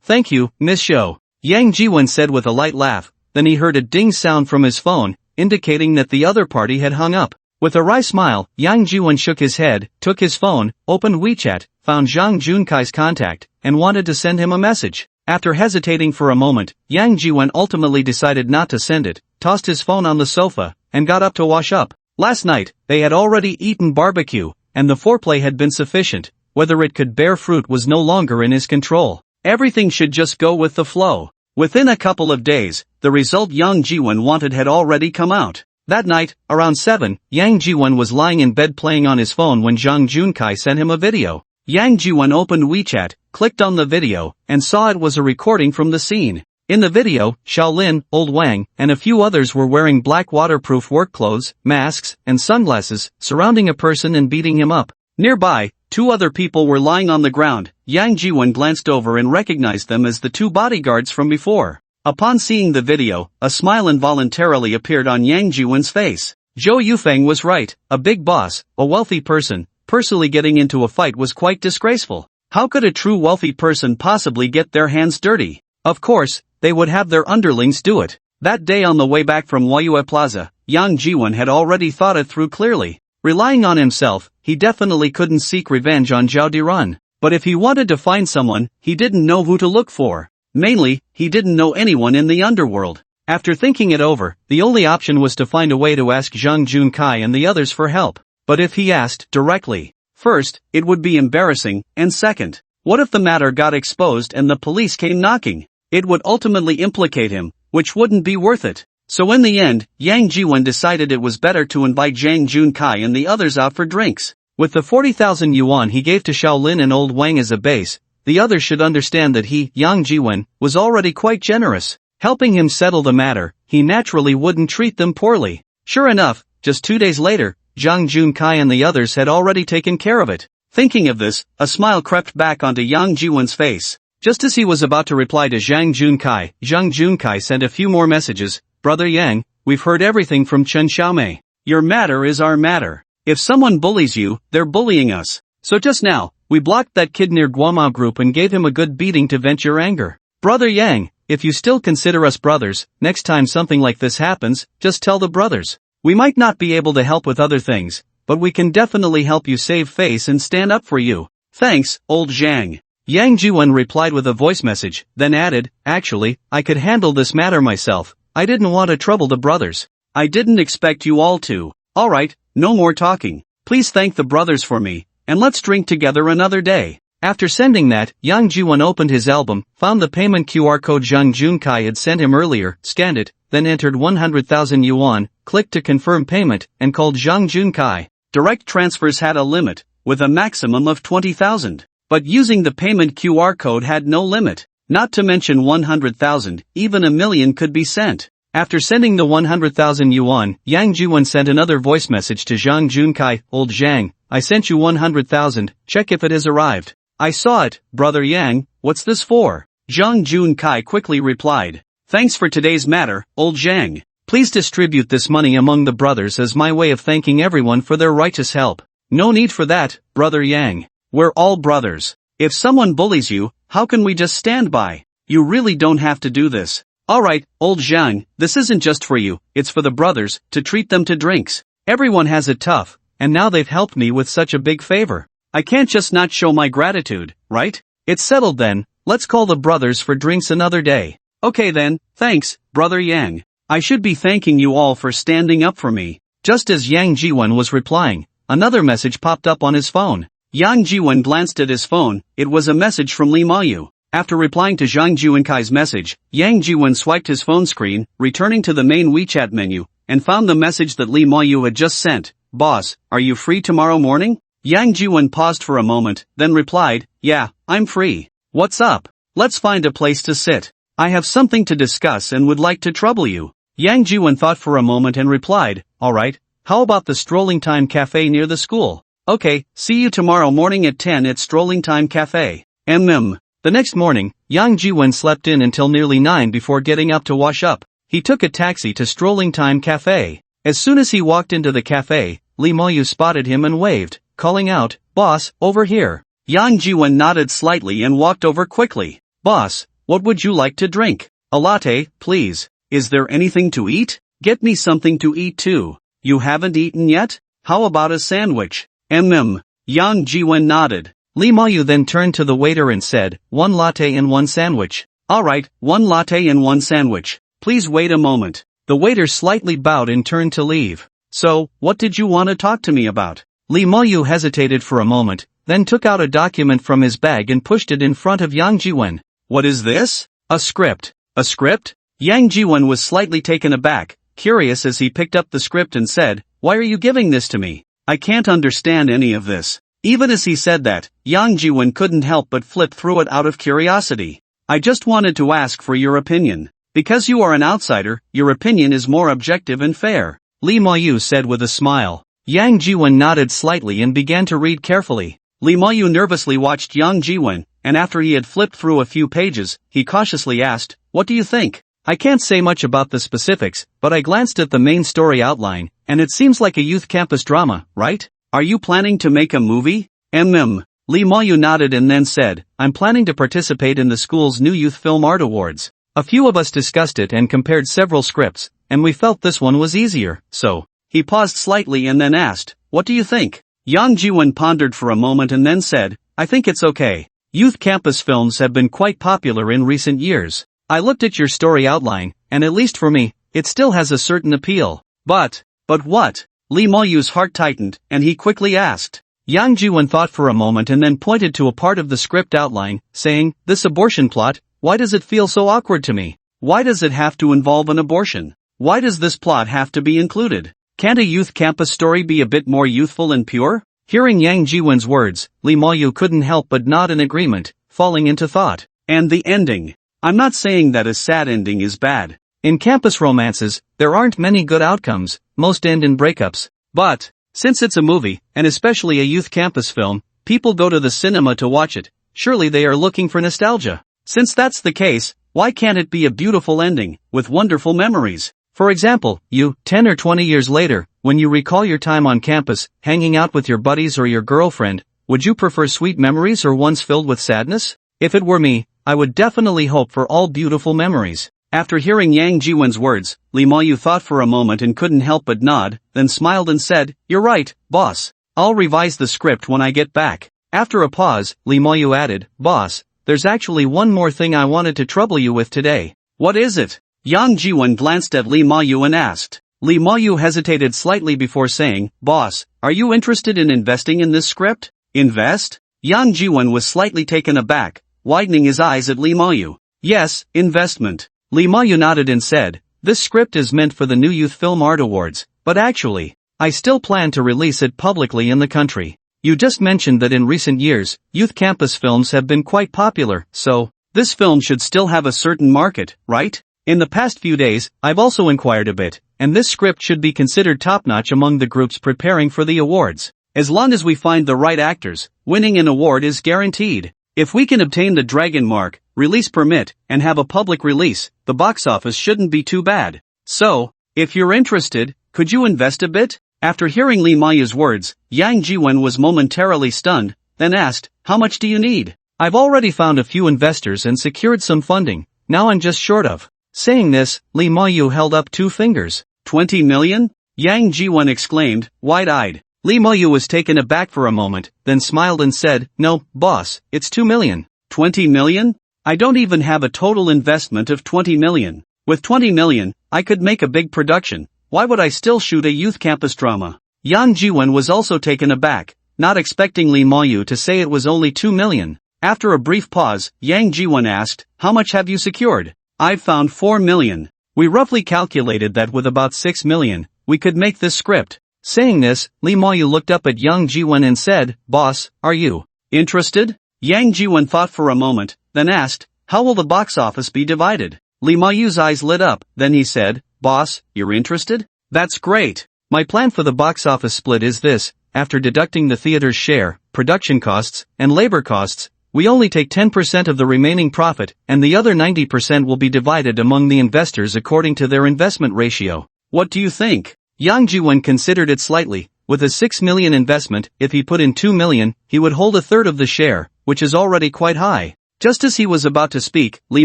Thank you, Miss Shou," Yang Jiwen said with a light laugh. Then he heard a ding sound from his phone, indicating that the other party had hung up. With a wry smile, Yang Jiwen shook his head, took his phone, opened WeChat, found Zhang Junkai's contact, and wanted to send him a message. After hesitating for a moment, Yang Jiwen ultimately decided not to send it, tossed his phone on the sofa, and got up to wash up. Last night, they had already eaten barbecue, and the foreplay had been sufficient. Whether it could bear fruit was no longer in his control. Everything should just go with the flow. Within a couple of days, the result Yang Jiwen wanted had already come out. That night, around 7, Yang Jiwen was lying in bed playing on his phone when Zhang Junkai sent him a video. Yang Jiwen opened WeChat, clicked on the video, and saw it was a recording from the scene. In the video, Xiaolin, Old Wang, and a few others were wearing black waterproof work clothes, masks, and sunglasses, surrounding a person and beating him up. Nearby, 2 other people were lying on the ground. Yang Jiwen glanced over and recognized them as the 2 bodyguards from before. Upon seeing the video, a smile involuntarily appeared on Yang Jiwen's face. Zhou Yufeng was right, a big boss, a wealthy person, personally getting into a fight was quite disgraceful. How could a true wealthy person possibly get their hands dirty? Of course, they would have their underlings do it. That day on the way back from Huayue Plaza, Yang Jiwen had already thought it through clearly. Relying on himself, he definitely couldn't seek revenge on Zhao Dirun. But if he wanted to find someone, he didn't know who to look for. Mainly, he didn't know anyone in the underworld. After thinking it over, the only option was to find a way to ask Zhang Junkai and the others for help. But if he asked directly, first, it would be embarrassing, and second, what if the matter got exposed and the police came knocking? It would ultimately implicate him, which wouldn't be worth it. So in the end, Yang Jiwen decided it was better to invite Zhang Junkai and the others out for drinks. With the 40,000 yuan he gave to Shaolin and Old Wang as a base, the others should understand that he, Yang Jiwen, was already quite generous. Helping him settle the matter, he naturally wouldn't treat them poorly. Sure enough, just 2 days later, Zhang Junkai and the others had already taken care of it. Thinking of this, a smile crept back onto Yang Jiwen's face. Just as he was about to reply to Zhang Junkai sent a few more messages. Brother Yang, we've heard everything from Chen Xiaomei. Your matter is our matter. If someone bullies you, they're bullying us. So just now, we blocked that kid near Guamao Group and gave him a good beating to vent your anger. Brother Yang, if you still consider us brothers, next time something like this happens, just tell the brothers. We might not be able to help with other things, but we can definitely help you save face and stand up for you. Thanks, old Zhang. Yang Jiwen replied with a voice message, then added, actually, I could handle this matter myself. I didn't want to trouble the brothers. I didn't expect you all to. Alright, no more talking. Please thank the brothers for me, and let's drink together another day. After sending that, Yang Jiwen opened his album, found the payment QR code Zhang Junkai had sent him earlier, scanned it, then entered 100,000 yuan, clicked to confirm payment, and called Zhang Junkai. Direct transfers had a limit, with a maximum of 20,000. But using the payment QR code had no limit. Not to mention 100,000, even a million could be sent. After sending the 100,000 yuan, Yang Jiwen sent another voice message to Zhang Junkai, Old Zhang, I sent you 100,000, check if it has arrived. I saw it, Brother Yang, what's this for? Zhang Junkai quickly replied. Thanks for today's matter, Old Zhang. Please distribute this money among the brothers as my way of thanking everyone for their righteous help. No need for that, Brother Yang. We're all brothers. If someone bullies you, how can we just stand by? You really don't have to do this. Alright, Old Zhang, this isn't just for you, it's for the brothers, to treat them to drinks. Everyone has it tough, and now they've helped me with such a big favor. I can't just not show my gratitude, right? It's settled then, let's call the brothers for drinks another day. Okay then, thanks, Brother Yang. I should be thanking you all for standing up for me. Just as Yang Jiwen was replying, another message popped up on his phone. Yang Jiwen glanced at his phone, it was a message from Li Mayu. After replying to Zhang Junkai's message, Yang Jiwen swiped his phone screen, returning to the main WeChat menu, and found the message that Li Mayu had just sent. Boss, are you free tomorrow morning? Yang Jiwen paused for a moment, then replied, yeah, I'm free. What's up? Let's find a place to sit. I have something to discuss and would like to trouble you. Yang Jiwen thought for a moment and replied, alright, how about the Strolling Time Cafe near the school? Okay, see you tomorrow morning at 10 at Strolling Time Cafe. The next morning, Yang Jiwen slept in until nearly 9 before getting up to wash up. He took a taxi to Strolling Time Cafe. As soon as he walked into the cafe, Li Mayu spotted him and waved, calling out, boss, over here. Yang Jiwen nodded slightly and walked over quickly. Boss, what would you like to drink? A latte, please. Is there anything to eat? Get me something to eat too. You haven't eaten yet? How about a sandwich? Yang Jiwen nodded. Li Mayu then turned to the waiter and said, 1 latte and 1 sandwich. Alright, 1 latte and 1 sandwich. Please wait a moment. The waiter slightly bowed and turned to leave. So, what did you want to talk to me about? Li Mayu hesitated for a moment, then took out a document from his bag and pushed it in front of Yang Jiwen. What is this? A script. A script? Yang Jiwen was slightly taken aback, curious as he picked up the script and said, why are you giving this to me? I can't understand any of this. Even as he said that, Yang Jiwen couldn't help but flip through it out of curiosity. I just wanted to ask for your opinion. Because you are an outsider, your opinion is more objective and fair. Li Mayu said with a smile. Yang Jiwen nodded slightly and began to read carefully. Li Mayu nervously watched Yang Jiwen, and after he had flipped through a few pages, he cautiously asked, what do you think? I can't say much about the specifics, but I glanced at the main story outline, and it seems like a youth campus drama, right? Are you planning to make a movie? Li Mayu nodded and then said, I'm planning to participate in the school's new Youth Film Art Awards. A few of us discussed it and compared several scripts, and we felt this one was easier, so. He paused slightly and then asked, what do you think? Yang Jiwon pondered for a moment and then said, I think it's okay. Youth campus films have been quite popular in recent years. I looked at your story outline, and at least for me, it still has a certain appeal. But what? Lee Mo-yu's heart tightened, and he quickly asked. Yang Jiwon thought for a moment and then pointed to a part of the script outline, saying, this abortion plot, why does it feel so awkward to me? Why does it have to involve an abortion? Why does this plot have to be included? Can't a youth campus story be a bit more youthful and pure? Hearing Yang Jiwon's words, Lee Mo-yu couldn't help but nod in agreement, falling into thought. And the ending. I'm not saying that a sad ending is bad. In campus romances, there aren't many good outcomes, most end in breakups. But, since it's a movie, and especially a youth campus film, people go to the cinema to watch it. Surely they are looking for nostalgia. Since that's the case, why can't it be a beautiful ending, with wonderful memories? For example, 10 or 20 years later, when you recall your time on campus, hanging out with your buddies or your girlfriend, would you prefer sweet memories or ones filled with sadness? If it were me, I would definitely hope for all beautiful memories. After hearing Yang Jiwon's words, Lee Mo-yu thought for a moment and couldn't help but nod, then smiled and said, you're right, boss. I'll revise the script when I get back. After a pause, Lee Mo-yu added, boss, there's actually one more thing I wanted to trouble you with today. What is it? Yang Jiwon glanced at Lee Mo-yu and asked. Lee Mo-yu hesitated slightly before saying, boss, are you interested in investing in this script? Invest? Yang Jiwon was slightly taken aback, widening his eyes at Lee Mo-yu. Yes, investment. Lee Mo-yu nodded and said, this script is meant for the new Youth Film Art Awards, but actually, I still plan to release it publicly in the country. You just mentioned that in recent years, youth campus films have been quite popular, so, this film should still have a certain market, right? In the past few days, I've also inquired a bit, and this script should be considered top-notch among the groups preparing for the awards. As long as we find the right actors, winning an award is guaranteed. If we can obtain the Dragon Mark, release permit, and have a public release, the box office shouldn't be too bad. So, if you're interested, could you invest a bit? After hearing Lee Mo-yu's words, Yang Jiwon was momentarily stunned, then asked, how much do you need? I've already found a few investors and secured some funding, now I'm just short of. Saying this, Lee Mo-yu held up 2 fingers. 20 million? Yang Jiwon exclaimed, wide-eyed. Lee Mo-yu was taken aback for a moment, then smiled and said, no, boss, it's 2 million. 20 million? I don't even have a total investment of 20 million. With 20 million, I could make a big production. Why would I still shoot a youth campus drama? Yang Jiwon was also taken aback, not expecting Lee Mo-yu to say it was only 2 million. After a brief pause, Yang Jiwon asked, how much have you secured? I've found 4 million. We roughly calculated that with about 6 million, we could make this script. Saying this, Lee Mo-yu looked up at Yang Jiwon and said, boss, are you interested? Yang Jiwon thought for a moment, then asked, how will the box office be divided? Lee Mo-yu's eyes lit up, then he said, boss, you're interested? That's great. My plan for the box office split is this, after deducting the theater's share, production costs, and labor costs, we only take 10% of the remaining profit, and the other 90% will be divided among the investors according to their investment ratio. What do you think? Yang Jiwon considered it slightly. With a 6 million investment, if he put in 2 million, he would hold a third of the share, which is already quite high. Just as he was about to speak, Lee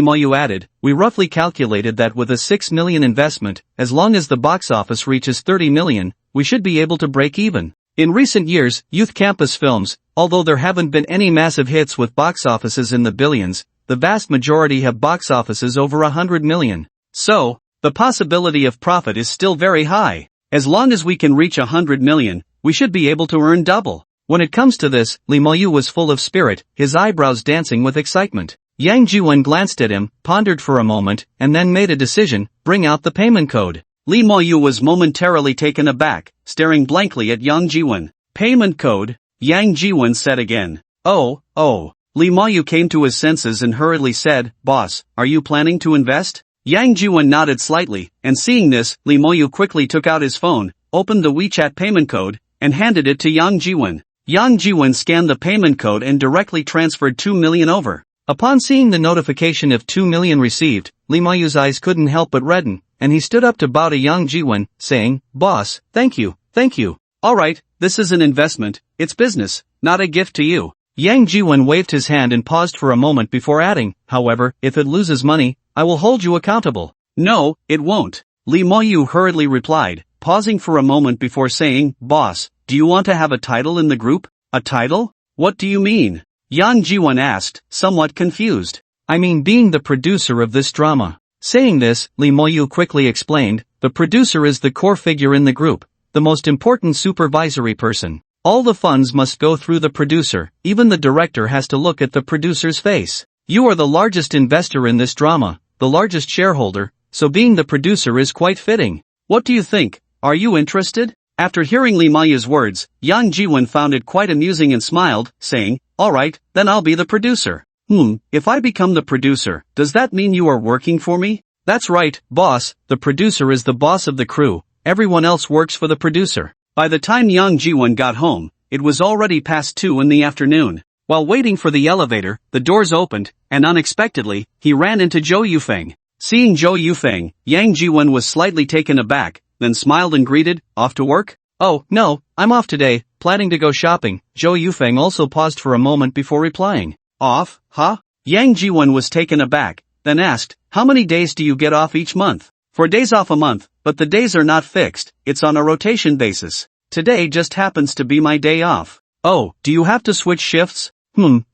Mo-yu added, we roughly calculated that with a 6 million investment, as long as the box office reaches 30 million, we should be able to break even. In recent years, youth campus films, although there haven't been any massive hits with box offices in the billions, the vast majority have box offices over 100 million. So, the possibility of profit is still very high. As long as we can reach 100 million, we should be able to earn double. When it comes to this, Lee Mo-yu was full of spirit, his eyebrows dancing with excitement. Yang Jiwon glanced at him, pondered for a moment, and then made a decision, bring out the payment code. Lee Mo-yu was momentarily taken aback, staring blankly at Yang Jiwon. Payment code? Yang Jiwon said again. Oh. Lee Mo-yu came to his senses and hurriedly said, boss, are you planning to invest? Yang Jiwon nodded slightly, and seeing this, Lee Mo-yu quickly took out his phone, opened the WeChat payment code, and handed it to Yang Jiwon. Yang Jiwon scanned the payment code and directly transferred 2 million over. Upon seeing the notification of 2 million received, Lee Mo-yu's eyes couldn't help but redden, and he stood up to bow to Yang Jiwon, saying, boss, thank you. Alright, this is an investment, it's business, not a gift to you. Yang Jiwon waved his hand and paused for a moment before adding, however, if it loses money, I will hold you accountable. No, it won't. Lee Mo-yu hurriedly replied, pausing for a moment before saying, boss, do you want to have a title in the group? A title? What do you mean? Yang Jiwon asked, somewhat confused. I mean being the producer of this drama. Saying this, Lee Moyu quickly explained, the producer is the core figure in the group, the most important supervisory person. All the funds must go through the producer, even the director has to look at the producer's face. You are the largest investor in this drama, the largest shareholder, so being the producer is quite fitting. What do you think? Are you interested? After hearing Lee Mayu's words, Yang Jiwon found it quite amusing and smiled, saying, alright, then I'll be the producer. If I become the producer, does that mean you are working for me? That's right, boss, the producer is the boss of the crew, everyone else works for the producer. By the time Yang Jiwon got home, it was already past 2 in the afternoon. While waiting for the elevator, the doors opened, and unexpectedly, he ran into Zhou Yufeng. Seeing Zhou Yufeng, Yang Jiwon was slightly taken aback, then smiled and greeted, off to work? Oh, no, I'm off today, planning to go shopping. Zhou Yufeng also paused for a moment before replying. Off, huh? Yang Jiwon was taken aback, then asked, how many days do you get off each month? 4 days off a month, but the days are not fixed, it's on a rotation basis. Today just happens to be my day off. Oh, do you have to switch shifts?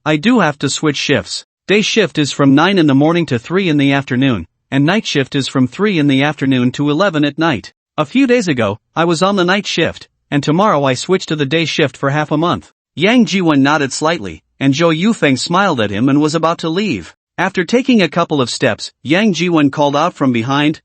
I do have to switch shifts. Day shift is from 9 in the morning to 3 in the afternoon, and night shift is from 3 in the afternoon to 11 at night. A few days ago, I was on the night shift, and tomorrow I switch to the day shift for half a month. Yang Jiwon nodded slightly, and Zhou Yufeng smiled at him and was about to leave. After taking a couple of steps, Yang Jiwon called out from behind,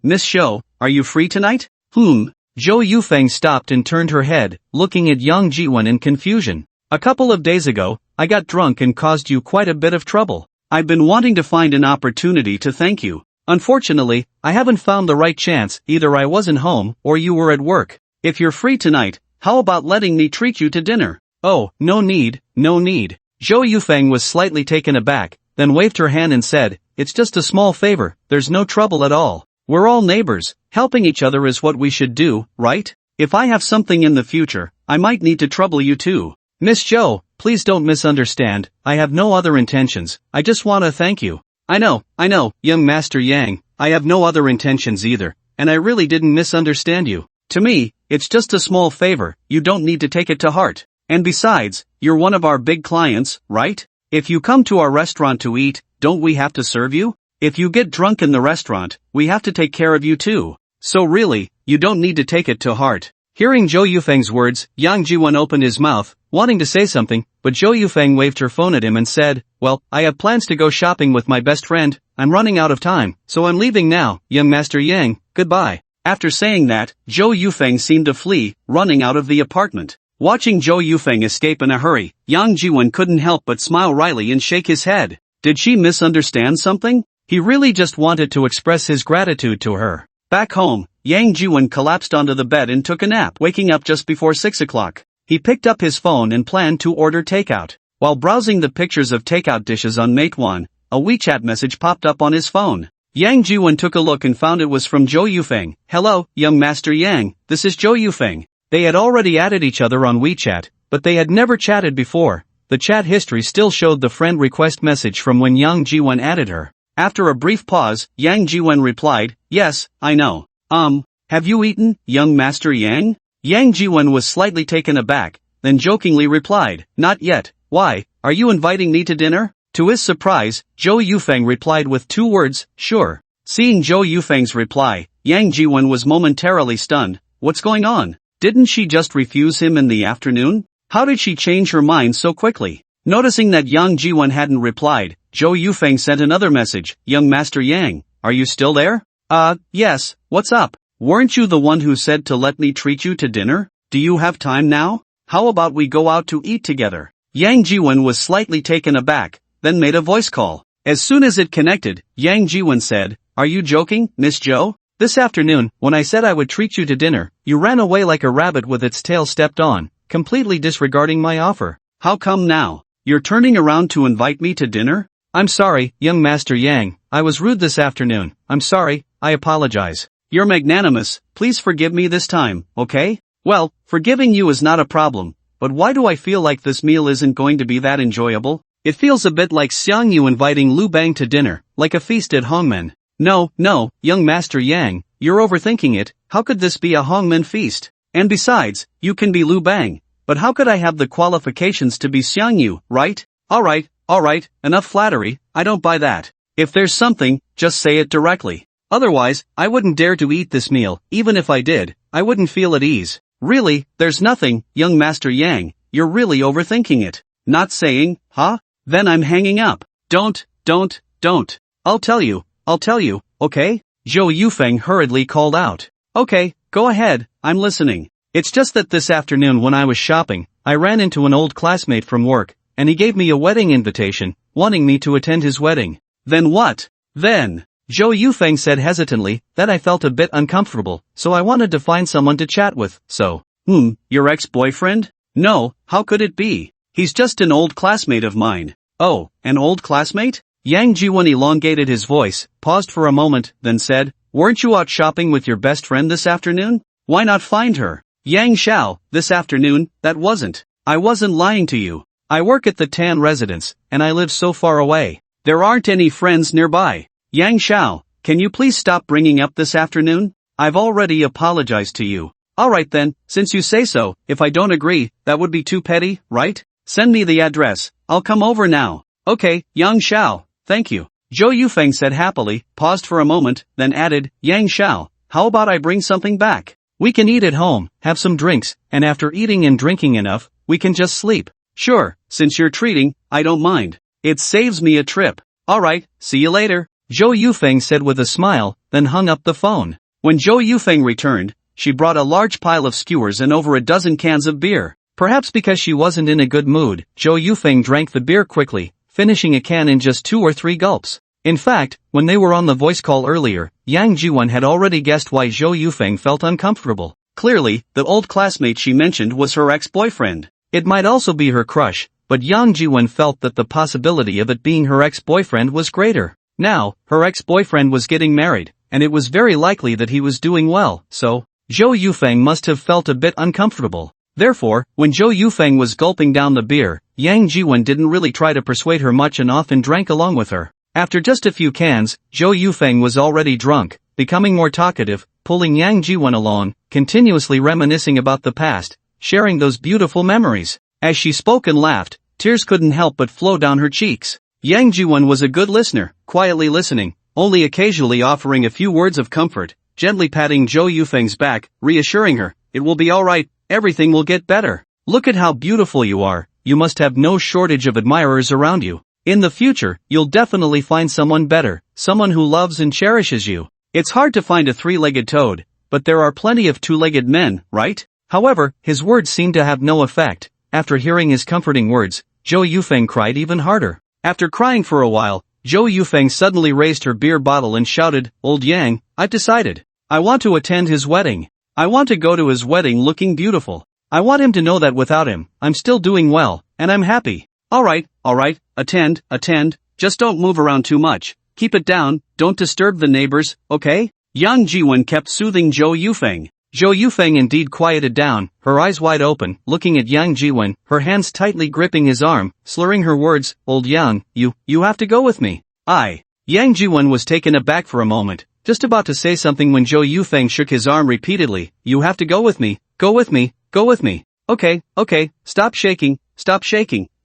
Miss Shou, are you free tonight? Zhou Yufeng stopped and turned her head, looking at Yang Jiwon in confusion. A couple of days ago, I got drunk and caused you quite a bit of trouble. I've been wanting to find an opportunity to thank you. Unfortunately, I haven't found the right chance, either I wasn't home, or you were at work. If you're free tonight, how about letting me treat you to dinner? Oh, no need, no need. Zhou Yufeng was slightly taken aback, then waved her hand and said, it's just a small favor, there's no trouble at all. We're all neighbors, helping each other is what we should do, right? If I have something in the future, I might need to trouble you too. Miss Zhou, please don't misunderstand, I have no other intentions, I just want to thank you. I know, young Master Yang, I have no other intentions either, and I really didn't misunderstand you. To me, it's just a small favor, you don't need to take it to heart. And besides, you're one of our big clients, right? If you come to our restaurant to eat, don't we have to serve you? If you get drunk in the restaurant, we have to take care of you too. So really, you don't need to take it to heart. Hearing Zhou Yufeng's words, Yang Jiwon opened his mouth, wanting to say something, but Zhou Yufeng waved her phone at him and said, well, I have plans to go shopping with my best friend, I'm running out of time, so I'm leaving now, young Master Yang, goodbye. After saying that, Zhou Yufeng seemed to flee, running out of the apartment. Watching Zhou Yufeng escape in a hurry, Yang Jiwon couldn't help but smile wryly and shake his head. Did she misunderstand something? He really just wanted to express his gratitude to her. Back home, Yang Jiwon collapsed onto the bed and took a nap, waking up just before 6 o'clock. He picked up his phone and planned to order takeout. While browsing the pictures of takeout dishes on Meituan, a WeChat message popped up on his phone. Yang Jiwon took a look and found it was from Zhou Yufeng. Hello, young Master Yang, this is Zhou Yufeng. They had already added each other on WeChat, but they had never chatted before. The chat history still showed the friend request message from when Yang Jiwon added her. After a brief pause, Yang Jiwon replied, yes, I know. Have you eaten, young Master Yang? Yang Jiwon was slightly taken aback, then jokingly replied, not yet, why, are you inviting me to dinner? To his surprise, Zhou Yufeng replied with 2 words, sure. Seeing Zhou Yufeng's reply, Yang Jiwon was momentarily stunned. What's going on? Didn't she just refuse him in the afternoon? How did she change her mind so quickly? Noticing that Yang Jiwon hadn't replied, Zhou Yufeng sent another message, young Master Yang, are you still there? Yes, what's up? Weren't you the one who said to let me treat you to dinner? Do you have time now? How about we go out to eat together? Yang Jiwon was slightly taken aback, then made a voice call. As soon as it connected, Yang Jiwon said, are you joking, Miss Zhou? This afternoon, when I said I would treat you to dinner, you ran away like a rabbit with its tail stepped on, completely disregarding my offer. How come now? You're turning around to invite me to dinner? I'm sorry, young Master Yang, I was rude this afternoon, I'm sorry, I apologize. You're magnanimous, please forgive me this time, okay? Well, forgiving you is not a problem, but why do I feel like this meal isn't going to be that enjoyable? It feels a bit like Xiang Yu inviting Lu Bang to dinner, like a feast at Hongmen. No, young Master Yang, you're overthinking it, how could this be a Hongmen feast? And besides, you can be Lu Bang, but how could I have the qualifications to be Xiang Yu, right? Alright, enough flattery, I don't buy that. If there's something, just say it directly. Otherwise, I wouldn't dare to eat this meal, even if I did, I wouldn't feel at ease. Really, there's nothing, young Master Yang, you're really overthinking it. Not saying, huh? Then I'm hanging up. Don't. I'll tell you, okay? Zhou Yufeng hurriedly called out. Okay, go ahead, I'm listening. It's just that this afternoon when I was shopping, I ran into an old classmate from work, and he gave me a wedding invitation, wanting me to attend his wedding. Then what? Then, Zhou Yufeng said hesitantly, that I felt a bit uncomfortable, so I wanted to find someone to chat with, so. Your ex-boyfriend? No, how could it be? He's just an old classmate of mine. Oh, an old classmate? Yang Jiwen elongated his voice, paused for a moment, then said, weren't you out shopping with your best friend this afternoon? Why not find her? Yang Xiao, this afternoon, that wasn't. I wasn't lying to you. I work at the Tan residence, and I live so far away. There aren't any friends nearby. Yang Xiao, can you please stop bringing up this afternoon? I've already apologized to you. Alright then, since you say so, if I don't agree, that would be too petty, right? Send me the address, I'll come over now. Okay, Yang Xiao, thank you. Zhou Yufeng said happily, paused for a moment, then added, Yang Xiao, how about I bring something back? We can eat at home, have some drinks, and after eating and drinking enough, we can just sleep. Sure, since you're treating, I don't mind. It saves me a trip. Alright, see you later, Zhou Yufeng said with a smile, then hung up the phone. When Zhou Yufeng returned, she brought a large pile of skewers and over a dozen cans of beer. Perhaps because she wasn't in a good mood, Zhou Yufeng drank the beer quickly, finishing a can in just 2 or 3 gulps. In fact, when they were on the voice call earlier, Yang Jiwen had already guessed why Zhou Yufeng felt uncomfortable. Clearly, the old classmate she mentioned was her ex-boyfriend. It might also be her crush, but Yang Jiwen felt that the possibility of it being her ex-boyfriend was greater. Now, her ex-boyfriend was getting married, and it was very likely that he was doing well, so Zhou Yufeng must have felt a bit uncomfortable. Therefore, when Zhou Yufeng was gulping down the beer, Yang Jiwen didn't really try to persuade her much and often drank along with her. After just a few cans, Zhou Yufeng was already drunk, becoming more talkative, pulling Yang Jiwen along, continuously reminiscing about the past, sharing those beautiful memories. As she spoke and laughed, tears couldn't help but flow down her cheeks. Yang Jiwen was a good listener, quietly listening, only occasionally offering a few words of comfort, gently patting Zhou Yufeng's back, reassuring her, it will be alright, everything will get better. Look at how beautiful you are, you must have no shortage of admirers around you. In the future, you'll definitely find someone better, someone who loves and cherishes you. It's hard to find a 3-legged toad, but there are plenty of 2-legged men, right? However, his words seemed to have no effect. After hearing his comforting words, Zhou Yufeng cried even harder. After crying for a while, Zhou Yufeng suddenly raised her beer bottle and shouted, Old Yang, I've decided. I want to attend his wedding. I want to go to his wedding looking beautiful. I want him to know that without him, I'm still doing well, and I'm happy. Alright, attend, just don't move around too much, keep it down, don't disturb the neighbors, okay? Yang Jiwen kept soothing Zhou Yufeng. Zhou Yufeng indeed quieted down, her eyes wide open, looking at Yang Jiwen, her hands tightly gripping his arm, slurring her words, Old Yang, you have to go with me. Yang Jiwen was taken aback for a moment, just about to say something when Zhou Yufeng shook his arm repeatedly, you have to go with me, go with me, go with me. Okay, stop shaking,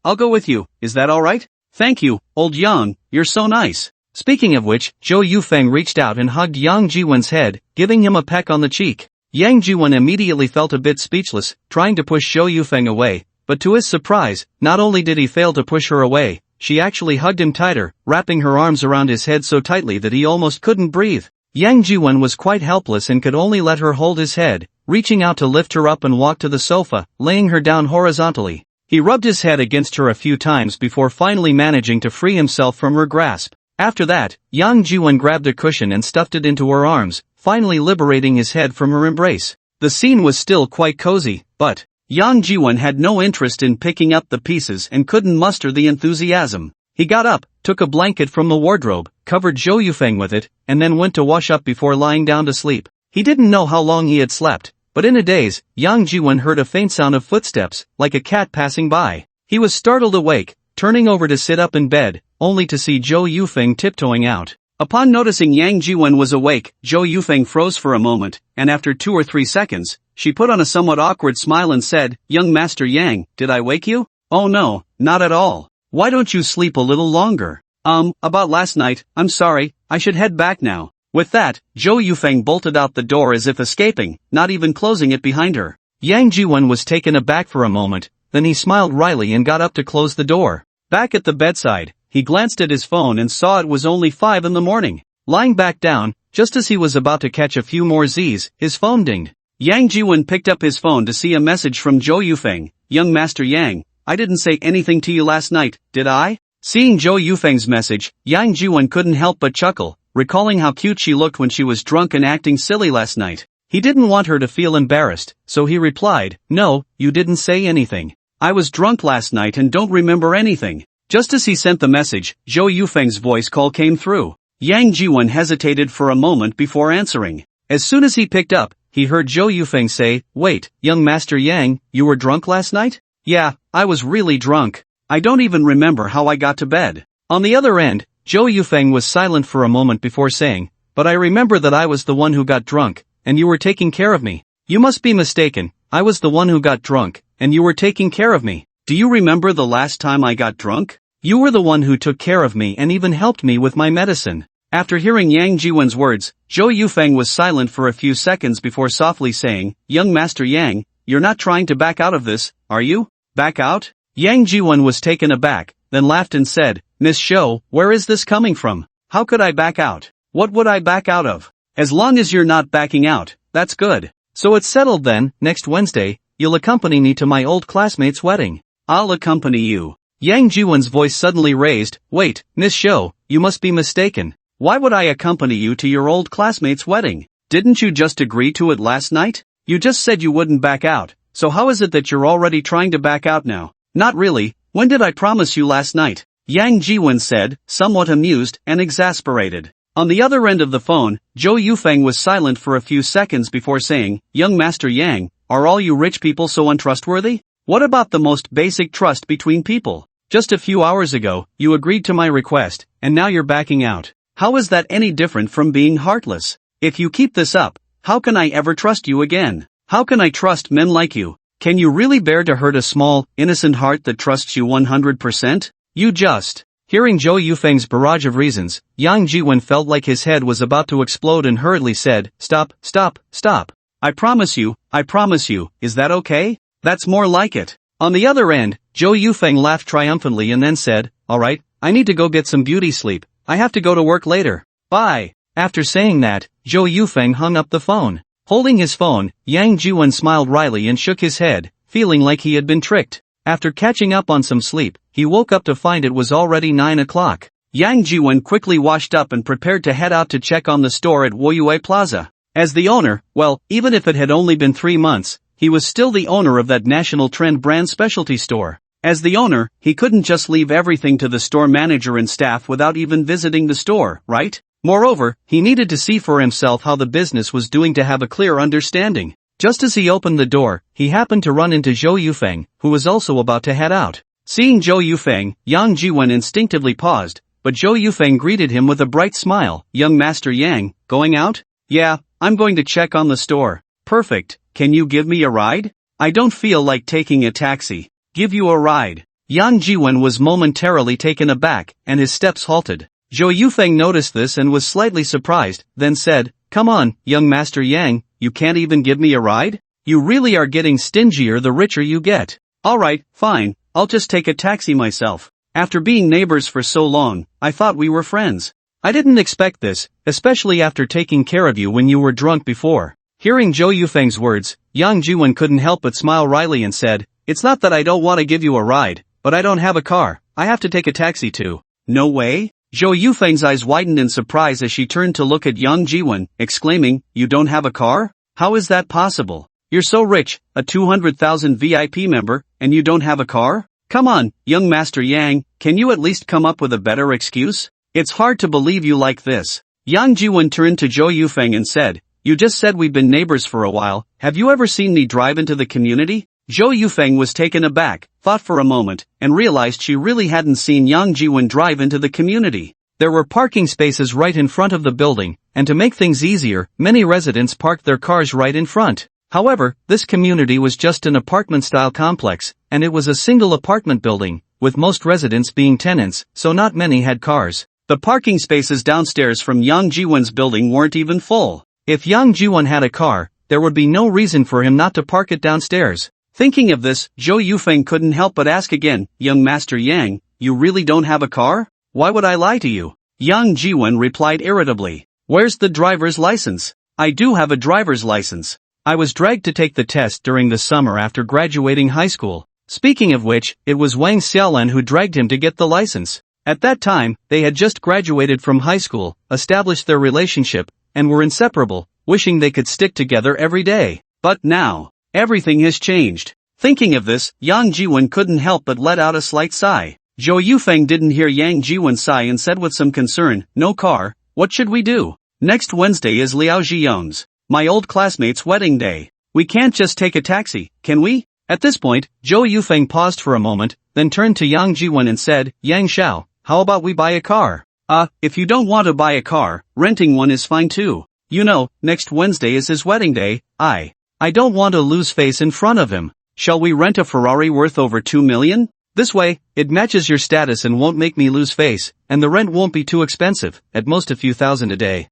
I'll go with you, is that alright? Thank you, Old Yang, you're so nice. Speaking of which, Zhou Yufeng reached out and hugged Yang Jiwen's head, giving him a peck on the cheek. Yang Jiwen immediately felt a bit speechless, trying to push Zhou Yufeng away, but to his surprise, not only did he fail to push her away, she actually hugged him tighter, wrapping her arms around his head so tightly that he almost couldn't breathe. Yang Jiwen was quite helpless and could only let her hold his head, reaching out to lift her up and walk to the sofa, laying her down horizontally. He rubbed his head against her a few times before finally managing to free himself from her grasp. After that, Yang Jiwen grabbed a cushion and stuffed it into her arms, finally liberating his head from her embrace. The scene was still quite cozy, but Yang Jiwen had no interest in picking up the pieces and couldn't muster the enthusiasm. He got up, took a blanket from the wardrobe, covered Zhou Yufeng with it, and then went to wash up before lying down to sleep. He didn't know how long he had slept, but in a daze, Yang Jiwen heard a faint sound of footsteps, like a cat passing by. He was startled awake, turning over to sit up in bed, only to see Zhou Yufeng tiptoeing out. Upon noticing Yang Jiwen was awake, Zhou Yufeng froze for a moment, and after 2 or 3 seconds, she put on a somewhat awkward smile and said, "Young Master Yang, did I wake you?" "Oh no, not at all. Why don't you sleep a little longer?" About last night, I'm sorry, I should head back now." With that, Zhou Yufeng bolted out the door as if escaping, not even closing it behind her. Yang Jiwen was taken aback for a moment, then he smiled wryly and got up to close the door. Back at the bedside, he glanced at his phone and saw it was only 5 in the morning. Lying back down, just as he was about to catch a few more Z's, his phone dinged. Yang Jiwen picked up his phone to see a message from Zhou Yufeng. "Young Master Yang, I didn't say anything to you last night, did I?" Seeing Zhou Yufeng's message, Yang Jiwen couldn't help but chuckle, recalling how cute she looked when she was drunk and acting silly last night. He didn't want her to feel embarrassed, so he replied, "No, you didn't say anything. I was drunk last night and don't remember anything." Just as he sent the message, Zhou Yufeng's voice call came through. Yang Jiwen hesitated for a moment before answering. As soon as he picked up, he heard Zhou Yufeng say, "Wait, young Master Yang, you were drunk last night?" "Yeah, I was really drunk. I don't even remember how I got to bed." On the other end, Zhou Yufeng was silent for a moment before saying, "But I remember that I was the one who got drunk, and you were taking care of me." "You must be mistaken, I was the one who got drunk, and you were taking care of me. Do you remember the last time I got drunk? You were the one who took care of me and even helped me with my medicine." After hearing Yang Jiwen's words, Zhou Yufeng was silent for a few seconds before softly saying, "Young Master Yang, you're not trying to back out of this, are you?" "Back out?" Yang Jiwen was taken aback, then laughed and said, "Miss Shou, where is this coming from? How could I back out? What would I back out of? As long as you're not backing out, that's good. So it's settled then, next Wednesday, you'll accompany me to my old classmate's wedding." "I'll accompany you." Yang Jiwen's voice suddenly raised. "Wait, Miss Shou, you must be mistaken. Why would I accompany you to your old classmate's wedding? Didn't you just agree to it last night? You just said you wouldn't back out, so how is it that you're already trying to back out now?" "Not really, when did I promise you last night?" Yang Jiwen said, somewhat amused and exasperated. On the other end of the phone, Zhou Yufeng was silent for a few seconds before saying, "Young Master Yang, are all you rich people so untrustworthy? What about the most basic trust between people? Just a few hours ago, you agreed to my request, and now you're backing out. How is that any different from being heartless? If you keep this up, how can I ever trust you again? How can I trust men like you? Can you really bear to hurt a small, innocent heart that trusts you 100%? You just..." Hearing Zhou Yufeng's barrage of reasons, Yang Jiwen felt like his head was about to explode and hurriedly said, "Stop, stop, stop. I promise you, is that okay? That's more like it." On the other end, Zhou Yufeng laughed triumphantly and then said, "Alright, I need to go get some beauty sleep. I have to go to work later. Bye." After saying that, Zhou Yufeng hung up the phone. Holding his phone, Yang Jiwen smiled wryly and shook his head, feeling like he had been tricked. After catching up on some sleep, he woke up to find it was already 9 o'clock. Yang Jiwen quickly washed up and prepared to head out to check on the store at Woyue Plaza. As the owner, well, even if it had only been 3 months, he was still the owner of that national trend brand specialty store. As the owner, he couldn't just leave everything to the store manager and staff without even visiting the store, right? Moreover, he needed to see for himself how the business was doing to have a clear understanding. Just as he opened the door, he happened to run into Zhou Yufeng, who was also about to head out. Seeing Zhou Yufeng, Yang Jiwen instinctively paused, but Zhou Yufeng greeted him with a bright smile. "Young Master Yang, going out?" "Yeah, I'm going to check on the store." "Perfect, can you give me a ride?" "I don't feel like taking a taxi." "Give you a ride." Yang Jiwen was momentarily taken aback, and his steps halted. Zhou Yufeng noticed this and was slightly surprised, then said, "Come on, young Master Yang, you can't even give me a ride? You really are getting stingier the richer you get." "Alright, fine, I'll just take a taxi myself. After being neighbors for so long, I thought we were friends. I didn't expect this, especially after taking care of you when you were drunk before." Hearing Zhou Yufeng's words, Yang Jiwen couldn't help but smile wryly and said, "It's not that I don't want to give you a ride, but I don't have a car, I have to take a taxi too." "No way?" Zhou Yufeng's eyes widened in surprise as she turned to look at Yang Jiwen, exclaiming, "You don't have a car? How is that possible? You're so rich, a 200,000 VIP member, and you don't have a car? Come on, young Master Yang, can you at least come up with a better excuse? It's hard to believe you like this." Yang Jiwen turned to Zhou Yufeng and said, "You just said we've been neighbors for a while, have you ever seen me drive into the community?" Zhou Yufeng was taken aback, thought for a moment, and realized she really hadn't seen Yang Jiwen drive into the community. There were parking spaces right in front of the building, and to make things easier, many residents parked their cars right in front. However, this community was just an apartment-style complex, and it was a single apartment building, with most residents being tenants, so not many had cars. The parking spaces downstairs from Yang Jiwon's building weren't even full. If Yang Jiwon had a car, there would be no reason for him not to park it downstairs. Thinking of this, Zhou Yufeng couldn't help but ask again, "Young Master Yang, you really don't have a car? Why would I lie to you?" Yang Jiwon replied irritably, "Where's the driver's license?" "I do have a driver's license. I was dragged to take the test during the summer after graduating high school." Speaking of which, it was Wang Xiaolan who dragged him to get the license. At that time, they had just graduated from high school, established their relationship, and were inseparable, wishing they could stick together every day. But now, everything has changed. Thinking of this, Yang Jiwon couldn't help but let out a slight sigh. Zhou Yufeng didn't hear Yang Jiwon's sigh and said with some concern, "No car, what should we do? Next Wednesday is Liao Zhiyong's, my old classmate's wedding day. We can't just take a taxi, can we?" At this point, Zhou Yufeng paused for a moment, then turned to Yang Jiwon and said, "Yang Xiao, how about we buy a car?" If you don't want to buy a car, renting one is fine too. You know, next Wednesday is his wedding day. I don't want to lose face in front of him. Shall we rent a Ferrari worth over 2 million? This way, it matches your status and won't make me lose face, and the rent won't be too expensive, at most a few thousand a day.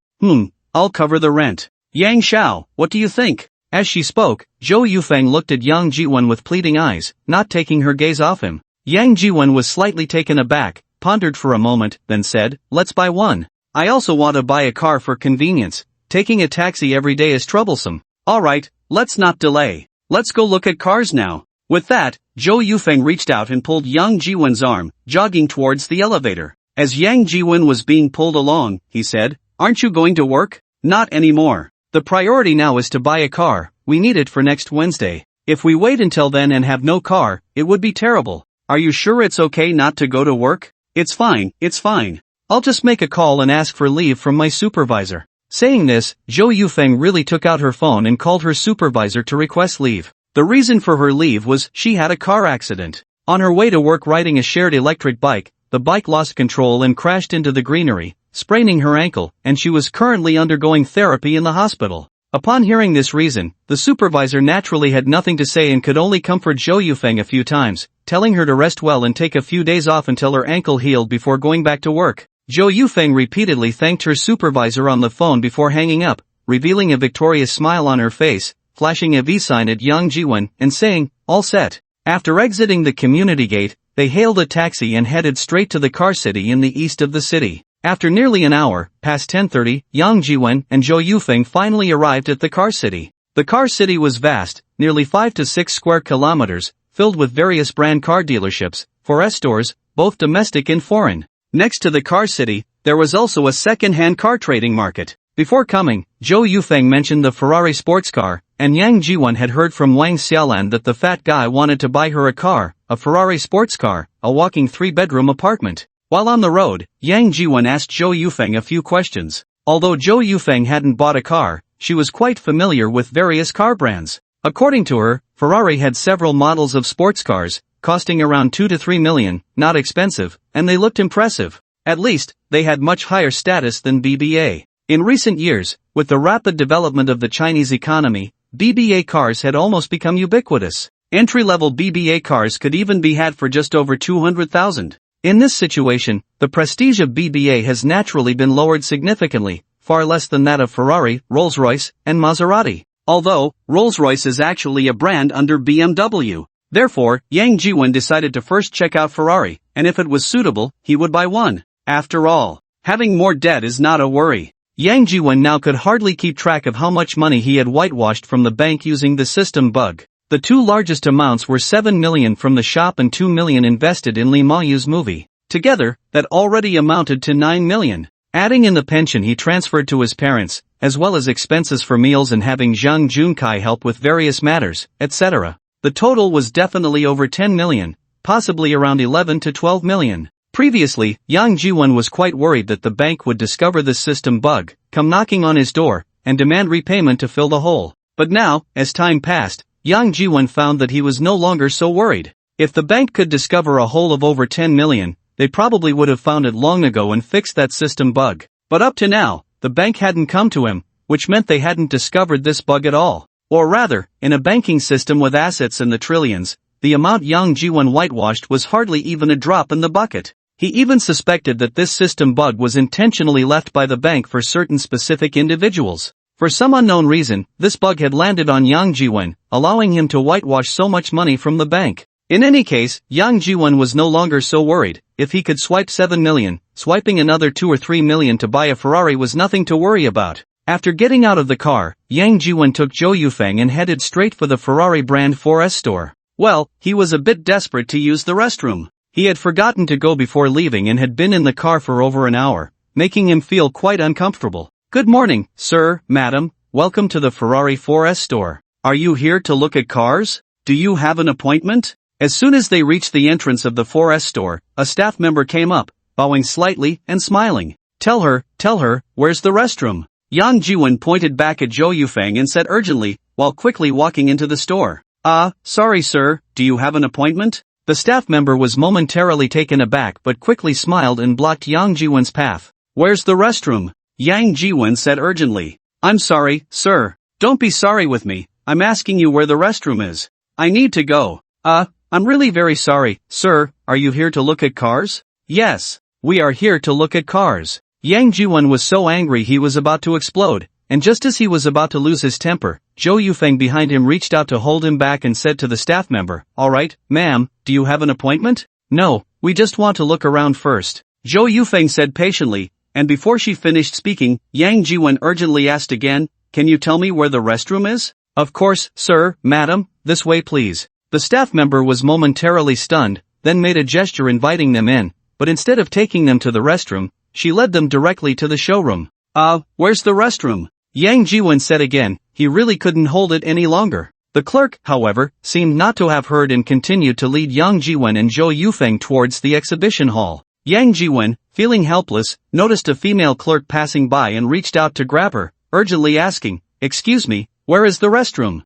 I'll cover the rent. Yang Xiao, what do you think? As she spoke, Zhou Yufeng looked at Yang Jiwon with pleading eyes, not taking her gaze off him. Yang Jiwon was slightly taken aback, pondered for a moment, then said, "Let's buy one. I also want to buy a car for convenience. Taking a taxi every day is troublesome. Alright, let's not delay. Let's go look at cars now." With that, Zhou Yufeng reached out and pulled Yang Jiwon's arm, jogging towards the elevator. As Yang Jiwon was being pulled along, he said, "Aren't you going to work?" "Not anymore. The priority now is to buy a car. We need it for next Wednesday. If we wait until then and have no car, it would be terrible. Are you sure it's okay not to go to work?" It's fine. I'll just make a call and ask for leave from my supervisor." Saying this, Zhou Yufeng really took out her phone and called her supervisor to request leave. The reason for her leave was she had a car accident. On her way to work riding a shared electric bike, the bike lost control and crashed into the greenery, spraining her ankle, and she was currently undergoing therapy in the hospital. Upon hearing this reason, the supervisor naturally had nothing to say and could only comfort Zhou Yufeng a few times, telling her to rest well and take a few days off until her ankle healed before going back to work. Zhou Yufeng repeatedly thanked her supervisor on the phone before hanging up, revealing a victorious smile on her face, flashing a V sign at Yang Jiwon, and saying, "All set." After exiting the community gate, they hailed a taxi and headed straight to the car city in the east of the city. After nearly an hour, past 10:30, Yang Jiwon and Zhou Yufeng finally arrived at the car city. The car city was vast, nearly 5 to 6 square kilometers, filled with various brand car dealerships, forex stores, both domestic and foreign. Next to the car city, there was also a second-hand car trading market. Before coming, Zhou Yufeng mentioned the Ferrari sports car, and Yang Jiwon had heard from Wang Xiaolan that the fat guy wanted to buy her a car, a Ferrari sports car, a walking 3-bedroom apartment. While on the road, Yang Jiwon asked Zhou Yufeng a few questions. Although Zhou Yufeng hadn't bought a car, she was quite familiar with various car brands. According to her, Ferrari had several models of sports cars, costing around 2 to 3 million, not expensive, and they looked impressive. At least, they had much higher status than BBA. In recent years, with the rapid development of the Chinese economy, BBA cars had almost become ubiquitous. Entry-level BBA cars could even be had for just over 200,000. In this situation, the prestige of BBA has naturally been lowered significantly, far less than that of Ferrari, Rolls-Royce, and Maserati. Although, Rolls-Royce is actually a brand under BMW. Therefore, Yang Jiwon decided to first check out Ferrari, and if it was suitable, he would buy one. After all, having more debt is not a worry. Yang Jiwon now could hardly keep track of how much money he had whitewashed from the bank using the system bug. The two largest amounts were 7 million from the shop and 2 million invested in Lee Ma-yu's movie. Together, that already amounted to 9 million. Adding in the pension he transferred to his parents, as well as expenses for meals and having Zhang Junkai help with various matters, etc. The total was definitely over 10 million, possibly around 11 to 12 million. Previously, Yang Jiwon was quite worried that the bank would discover this system bug, come knocking on his door, and demand repayment to fill the hole. But now, as time passed, Yang Jiwon found that he was no longer so worried. If the bank could discover a hole of over 10 million, they probably would have found it long ago and fixed that system bug. But up to now, the bank hadn't come to him, which meant they hadn't discovered this bug at all. Or rather, in a banking system with assets in the trillions, the amount Yang Jiwon whitewashed was hardly even a drop in the bucket. He even suspected that this system bug was intentionally left by the bank for certain specific individuals. For some unknown reason, this bug had landed on Yang Jiwon, allowing him to whitewash so much money from the bank. In any case, Yang Jiwon was no longer so worried. If he could swipe 7 million, swiping another 2 or 3 million to buy a Ferrari was nothing to worry about. After getting out of the car, Yang Jiwon took Zhou Yufeng and headed straight for the Ferrari brand 4S store. Well, he was a bit desperate to use the restroom. He had forgotten to go before leaving and had been in the car for over an hour, making him feel quite uncomfortable. Good morning, sir, madam, welcome to the Ferrari 4S store. Are you here to look at cars? Do you have an appointment? As soon as they reached the entrance of the 4S store, a staff member came up, bowing slightly and smiling. Tell her, where's the restroom? Yang Jiwon pointed back at Zhou Yufeng and said urgently, while quickly walking into the store. Sorry sir, do you have an appointment? The staff member was momentarily taken aback but quickly smiled and blocked Yang Jiwon's path. Where's the restroom? Yang Jiwon said urgently. I'm sorry, sir. Don't be sorry with me, I'm asking you where the restroom is. I need to go. I'm really very sorry, sir, are you here to look at cars? Yes, we are here to look at cars. Yang Jiwon was so angry he was about to explode, and just as he was about to lose his temper, Zhou Yufeng behind him reached out to hold him back and said to the staff member, Alright, ma'am, do you have an appointment? No, we just want to look around first. Zhou Yufeng said patiently, and before she finished speaking, Yang Jiwon urgently asked again, Can you tell me where the restroom is? Of course, sir, madam, this way please. The staff member was momentarily stunned, then made a gesture inviting them in, but instead of taking them to the restroom, she led them directly to the showroom. Where's the restroom? Yang Jiwon said again, he really couldn't hold it any longer. The clerk, however, seemed not to have heard and continued to lead Yang Jiwon and Zhou Yufeng towards the exhibition hall. Yang Jiwon, feeling helpless, noticed a female clerk passing by and reached out to grab her, urgently asking, Excuse me, where is the restroom?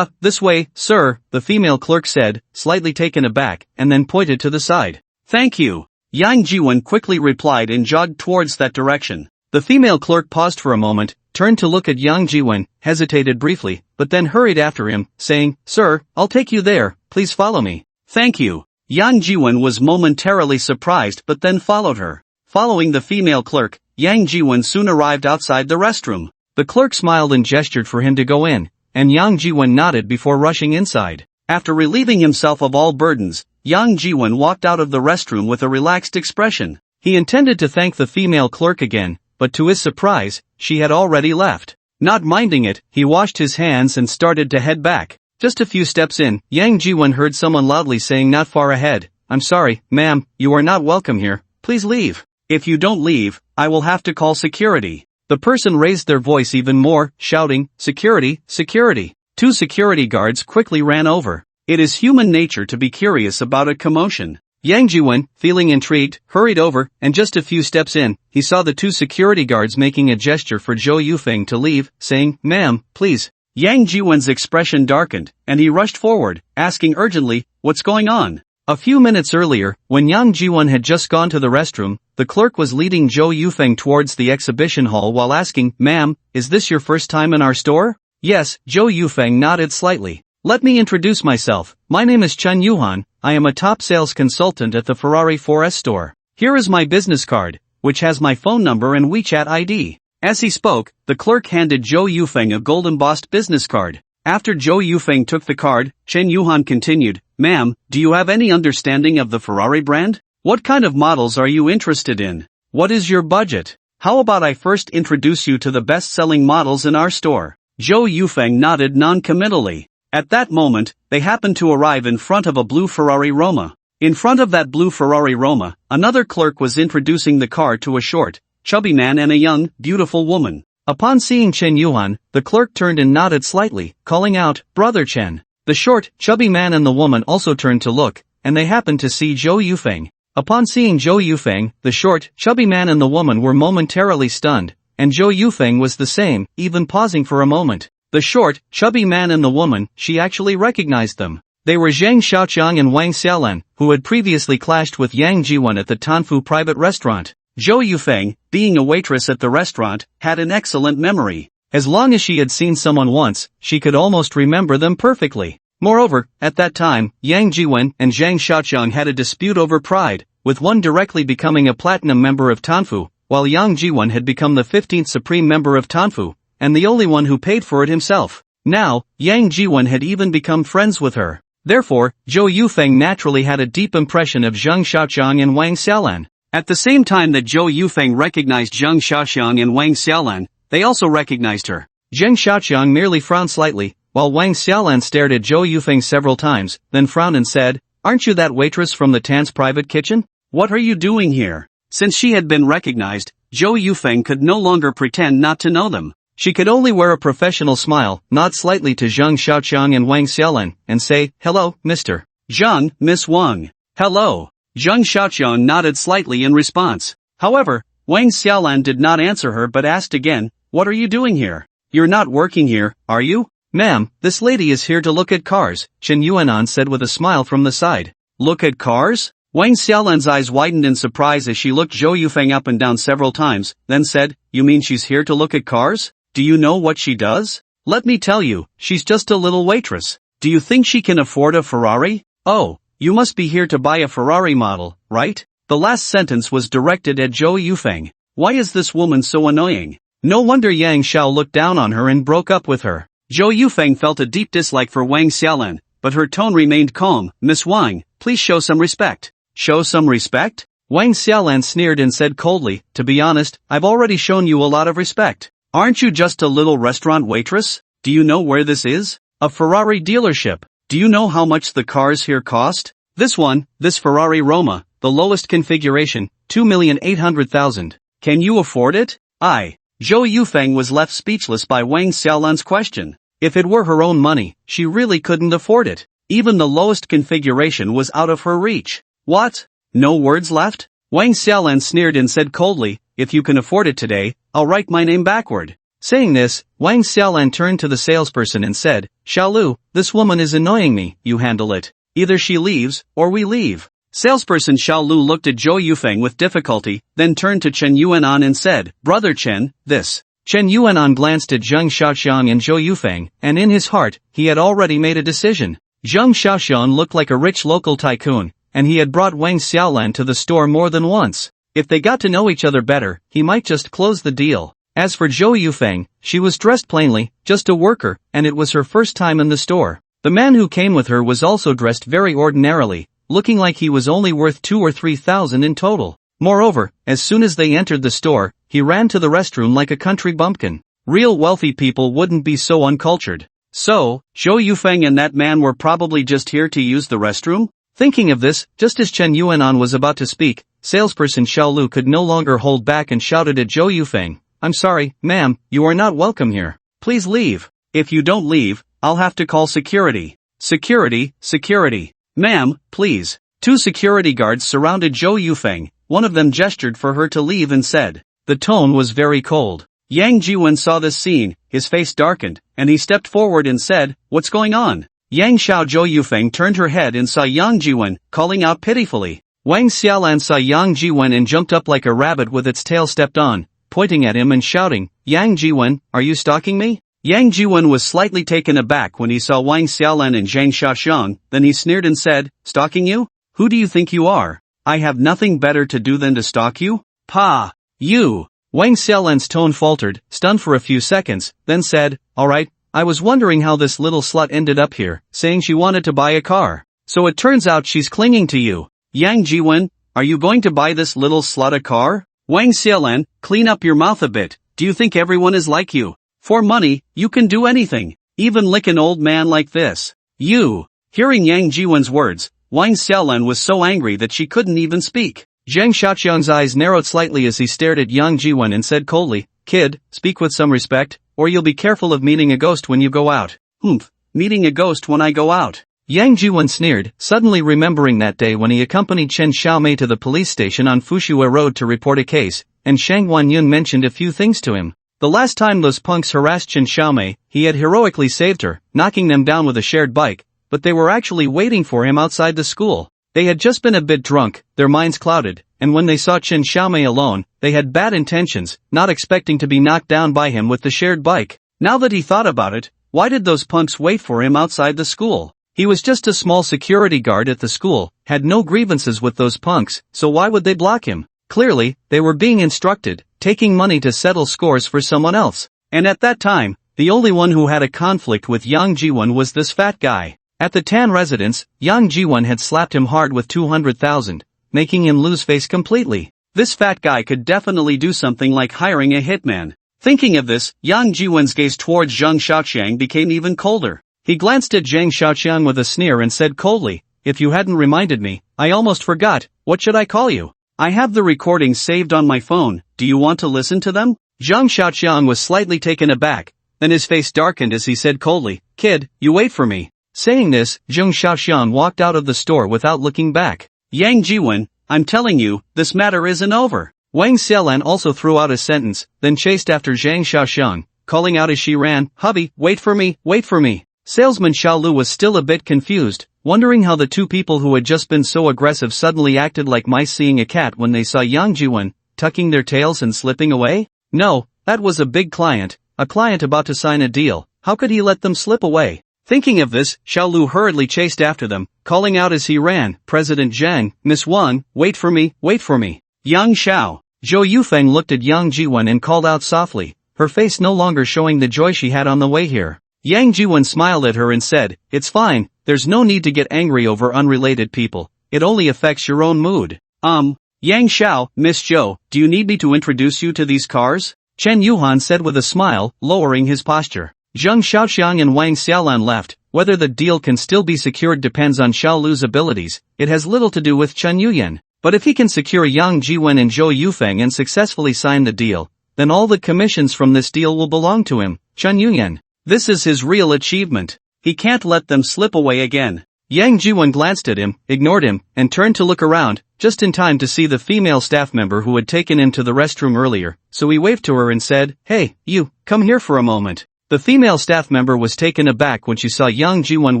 This way, sir, the female clerk said, slightly taken aback, and then pointed to the side. Thank you. Yang Jiwon quickly replied and jogged towards that direction. The female clerk paused for a moment, turned to look at Yang Jiwon, hesitated briefly, but then hurried after him, saying, Sir, I'll take you there, please follow me. Thank you. Yang Jiwon was momentarily surprised but then followed her. Following the female clerk, Yang Jiwon soon arrived outside the restroom. The clerk smiled and gestured for him to go in, and Yang Jiwon nodded before rushing inside. After relieving himself of all burdens, Yang Jiwon walked out of the restroom with a relaxed expression. He intended to thank the female clerk again, but to his surprise, she had already left. Not minding it, he washed his hands and started to head back. Just a few steps in, Yang Jiwon heard someone loudly saying not far ahead, I'm sorry, ma'am, you are not welcome here, please leave. If you don't leave, I will have to call security. The person raised their voice even more, shouting, Security, security. 2 security guards quickly ran over. It is human nature to be curious about a commotion. Yang Jiwon, feeling intrigued, hurried over, and just a few steps in, he saw the 2 security guards making a gesture for Zhou Yufeng to leave, saying, Ma'am, please. Yang Jiwon's expression darkened, and he rushed forward, asking urgently, What's going on? A few minutes earlier, when Yang Jiwon had just gone to the restroom, the clerk was leading Zhou Yufeng towards the exhibition hall while asking, Ma'am, is this your first time in our store? Yes, Zhou Yufeng nodded slightly. Let me introduce myself, my name is Chen Yuhan, I am a top sales consultant at the Ferrari 4S store. Here is my business card, which has my phone number and WeChat ID. As he spoke, the clerk handed Zhou Yufeng a gold-embossed business card. After Zhou Yufeng took the card, Chen Yuhan continued, Ma'am, do you have any understanding of the Ferrari brand? What kind of models are you interested in? What is your budget? How about I first introduce you to the best-selling models in our store? Zhou Yufeng nodded non-committally. At that moment, they happened to arrive in front of a blue Ferrari Roma. In front of that blue Ferrari Roma, another clerk was introducing the car to a short, chubby man and a young, beautiful woman. Upon seeing Chen Yuhan, the clerk turned and nodded slightly, calling out, Brother Chen. The short, chubby man and the woman also turned to look, and they happened to see Zhou Yufeng. Upon seeing Zhou Yufeng, the short, chubby man and the woman were momentarily stunned, and Zhou Yufeng was the same, even pausing for a moment. The short, chubby man and the woman, she actually recognized them. They were Zhang Xiaoqiang and Wang Xiaolan, who had previously clashed with Yang Jiwon at the Tanfu private restaurant. Zhou Yufeng, being a waitress at the restaurant, had an excellent memory. As long as she had seen someone once, she could almost remember them perfectly. Moreover, at that time, Yang Jiwen and Zhang Xiaoqiang had a dispute over pride, with one directly becoming a platinum member of Tanfu, while Yang Jiwen had become the 15th supreme member of Tanfu, and the only one who paid for it himself. Now, Yang Jiwen had even become friends with her. Therefore, Zhou Yufeng naturally had a deep impression of Zhang Xiaoqiang and Wang Xiaolan. At the same time that Zhou Yufeng recognized Zhang Xiaoqiang and Wang Xiaolan, they also recognized her. Zhang Xiaoqiang merely frowned slightly, while Wang Xiaolan stared at Zhou Yufeng several times, then frowned and said, "Aren't you that waitress from the Tan's private kitchen? What are you doing here?" Since she had been recognized, Zhou Yufeng could no longer pretend not to know them. She could only wear a professional smile, nod slightly to Zhang Xiaoqiang and Wang Xiaolan, and say, "Hello, Mr. Zhang, Miss Wang." "Hello." Zhang Xiaoqiang nodded slightly in response. However, Wang Xiaolan did not answer her but asked again, "What are you doing here? You're not working here, are you?" "Ma'am, this lady is here to look at cars," Chen Yuanan said with a smile from the side. "Look at cars?" Wang Xiaolan's eyes widened in surprise as she looked Zhou Yufeng up and down several times, then said, "You mean she's here to look at cars? Do you know what she does? Let me tell you, she's just a little waitress. Do you think she can afford a Ferrari? Oh, you must be here to buy a Ferrari model, right?" The last sentence was directed at Zhou Yufeng. Why is this woman so annoying? No wonder Yang Xiao looked down on her and broke up with her. Zhou Yufeng felt a deep dislike for Wang Xiaolan, but her tone remained calm. "Miss Wang, please show some respect." "Show some respect?" Wang Xiaolan sneered and said coldly, "To be honest, I've already shown you a lot of respect. Aren't you just a little restaurant waitress? Do you know where this is? A Ferrari dealership. Do you know how much the cars here cost? This one, this Ferrari Roma, the lowest configuration, 2,800,000. Can you afford it?" Zhou Yufeng was left speechless by Wang Xiaolan's question. If it were her own money, she really couldn't afford it. Even the lowest configuration was out of her reach. What? No words left? Wang Xiaolan sneered and said coldly, "If you can afford it today, I'll write my name backward." Saying this, Wang Xiaolan turned to the salesperson and said, "Xiaolu, this woman is annoying me, you handle it. Either she leaves, or we leave." Salesperson Xiaolu looked at Zhou Yufeng with difficulty, then turned to Chen Yuanan and said, "Brother Chen, this." Chen Yuanan glanced at Zhang Xiaoqiang and Zhou Yufeng, and in his heart, he had already made a decision. Zhang Xiaoqiang looked like a rich local tycoon, and he had brought Wang Xiaolan to the store more than once. If they got to know each other better, he might just close the deal. As for Zhou Yufeng, she was dressed plainly, just a worker, and it was her first time in the store. The man who came with her was also dressed very ordinarily, looking like he was only worth 2,000 or 3,000 in total. Moreover, as soon as they entered the store, he ran to the restroom like a country bumpkin. Real wealthy people wouldn't be so uncultured. So, Zhou Yufeng and that man were probably just here to use the restroom? Thinking of this, just as Chen Yuanan was about to speak, salesperson Xiaolu could no longer hold back and shouted at Zhou Yufeng, "I'm sorry, ma'am, you are not welcome here. Please leave. If you don't leave, I'll have to call security." "Security, security. Ma'am, please." Two security guards surrounded Zhou Yufeng, one of them gestured for her to leave and said. The tone was very cold. Yang Jiwen saw this scene, his face darkened, and he stepped forward and said, "What's going on?" Yang Xiao Zhou Yufeng turned her head and saw Yang Jiwen, calling out pitifully. Wang Xiaolan saw Yang Jiwen and jumped up like a rabbit with its tail stepped on, pointing at him and shouting, "Yang Jiwen, are you stalking me?" Yang Jiwen was slightly taken aback when he saw Wang Xiaolan and Zhang Xiaoxiang, then he sneered and said, "Stalking you? Who do you think you are? I have nothing better to do than to stalk you? Pa! You!" Wang Xiaolan's tone faltered, stunned for a few seconds, then said, "Alright, I was wondering how this little slut ended up here, saying she wanted to buy a car. So it turns out she's clinging to you. Yang Jiwen, are you going to buy this little slut a car?" Wang Xiaolan, clean up your mouth a bit. Do you think everyone is like you? For money, you can do anything, even lick an old man like this. You! Hearing Yang Jiwen's words, Wang Xiaolan was so angry that she couldn't even speak. Zhang Xiaoqiang's eyes narrowed slightly as he stared at Yang Jiwen and said coldly, "Kid, speak with some respect, or you'll be careful of meeting a ghost when you go out." "Humph, meeting a ghost when I go out." Yang Jiwen sneered, suddenly remembering that day when he accompanied Chen Xiaomei to the police station on Fushua Road to report a case, and Shang Wanyun mentioned a few things to him. The last time those punks harassed Chen Xiaomei, he had heroically saved her, knocking them down with a shared bike, but they were actually waiting for him outside the school. They had just been a bit drunk, their minds clouded, and when they saw Chen Xiaomei alone, they had bad intentions, not expecting to be knocked down by him with the shared bike. Now that he thought about it, why did those punks wait for him outside the school? He was just a small security guard at the school, had no grievances with those punks, so why would they block him? Clearly, they were being instructed, taking money to settle scores for someone else. And at that time, the only one who had a conflict with Yang Jiwon was this fat guy. At the Tan residence, Yang Jiwon had slapped him hard with 200,000, making him lose face completely. This fat guy could definitely do something like hiring a hitman. Thinking of this, Yang Jiwon's gaze towards Zhang Xiaoqiang became even colder. He glanced at Zhang Xiaoqiang with a sneer and said coldly, "If you hadn't reminded me, I almost forgot, what should I call you? I have the recordings saved on my phone, do you want to listen to them?" Zhang Xiaoqiang was slightly taken aback, then his face darkened as he said coldly, "Kid, you wait for me." Saying this, Zhang Xiaoqiang walked out of the store without looking back. "Yang Jiwon, I'm telling you, this matter isn't over." Wang Xiaolan also threw out a sentence, then chased after Zhang Xiaoqiang, calling out as she ran, "Hubby, wait for me, wait for me." Salesman Xiaolu was still a bit confused, wondering how the two people who had just been so aggressive suddenly acted like mice seeing a cat when they saw Yang Jiwon, tucking their tails and slipping away. No, that was a big client, a client about to sign a deal, how could he let them slip away? Thinking of this, Xiaolu hurriedly chased after them, calling out as he ran, "President Zhang, Miss Wang, wait for me, wait for me." Yang Xiao. Zhou Yufeng looked at Yang Jiwon and called out softly, her face no longer showing the joy she had on the way here. Yang Jiwon smiled at her and said, "It's fine, there's no need to get angry over unrelated people, it only affects your own mood." Yang Xiao, Miss Zhou, do you need me to introduce you to these cars? Chen Yuhan said with a smile, lowering his posture. Zhang Xiaoqiang and Wang Xiaolan left. Whether the deal can still be secured depends on Xiaolu's abilities, it has little to do with Chen Yuyan. But if he can secure Yang Jiwen and Zhou Yufeng and successfully sign the deal, then all the commissions from this deal will belong to him, Chen Yuyan. This is his real achievement. He can't let them slip away again. Yang Jiwen glanced at him, ignored him, and turned to look around, just in time to see the female staff member who had taken him to the restroom earlier, so he waved to her and said, "Hey, you, come here for a moment." The female staff member was taken aback when she saw Yang Jiwen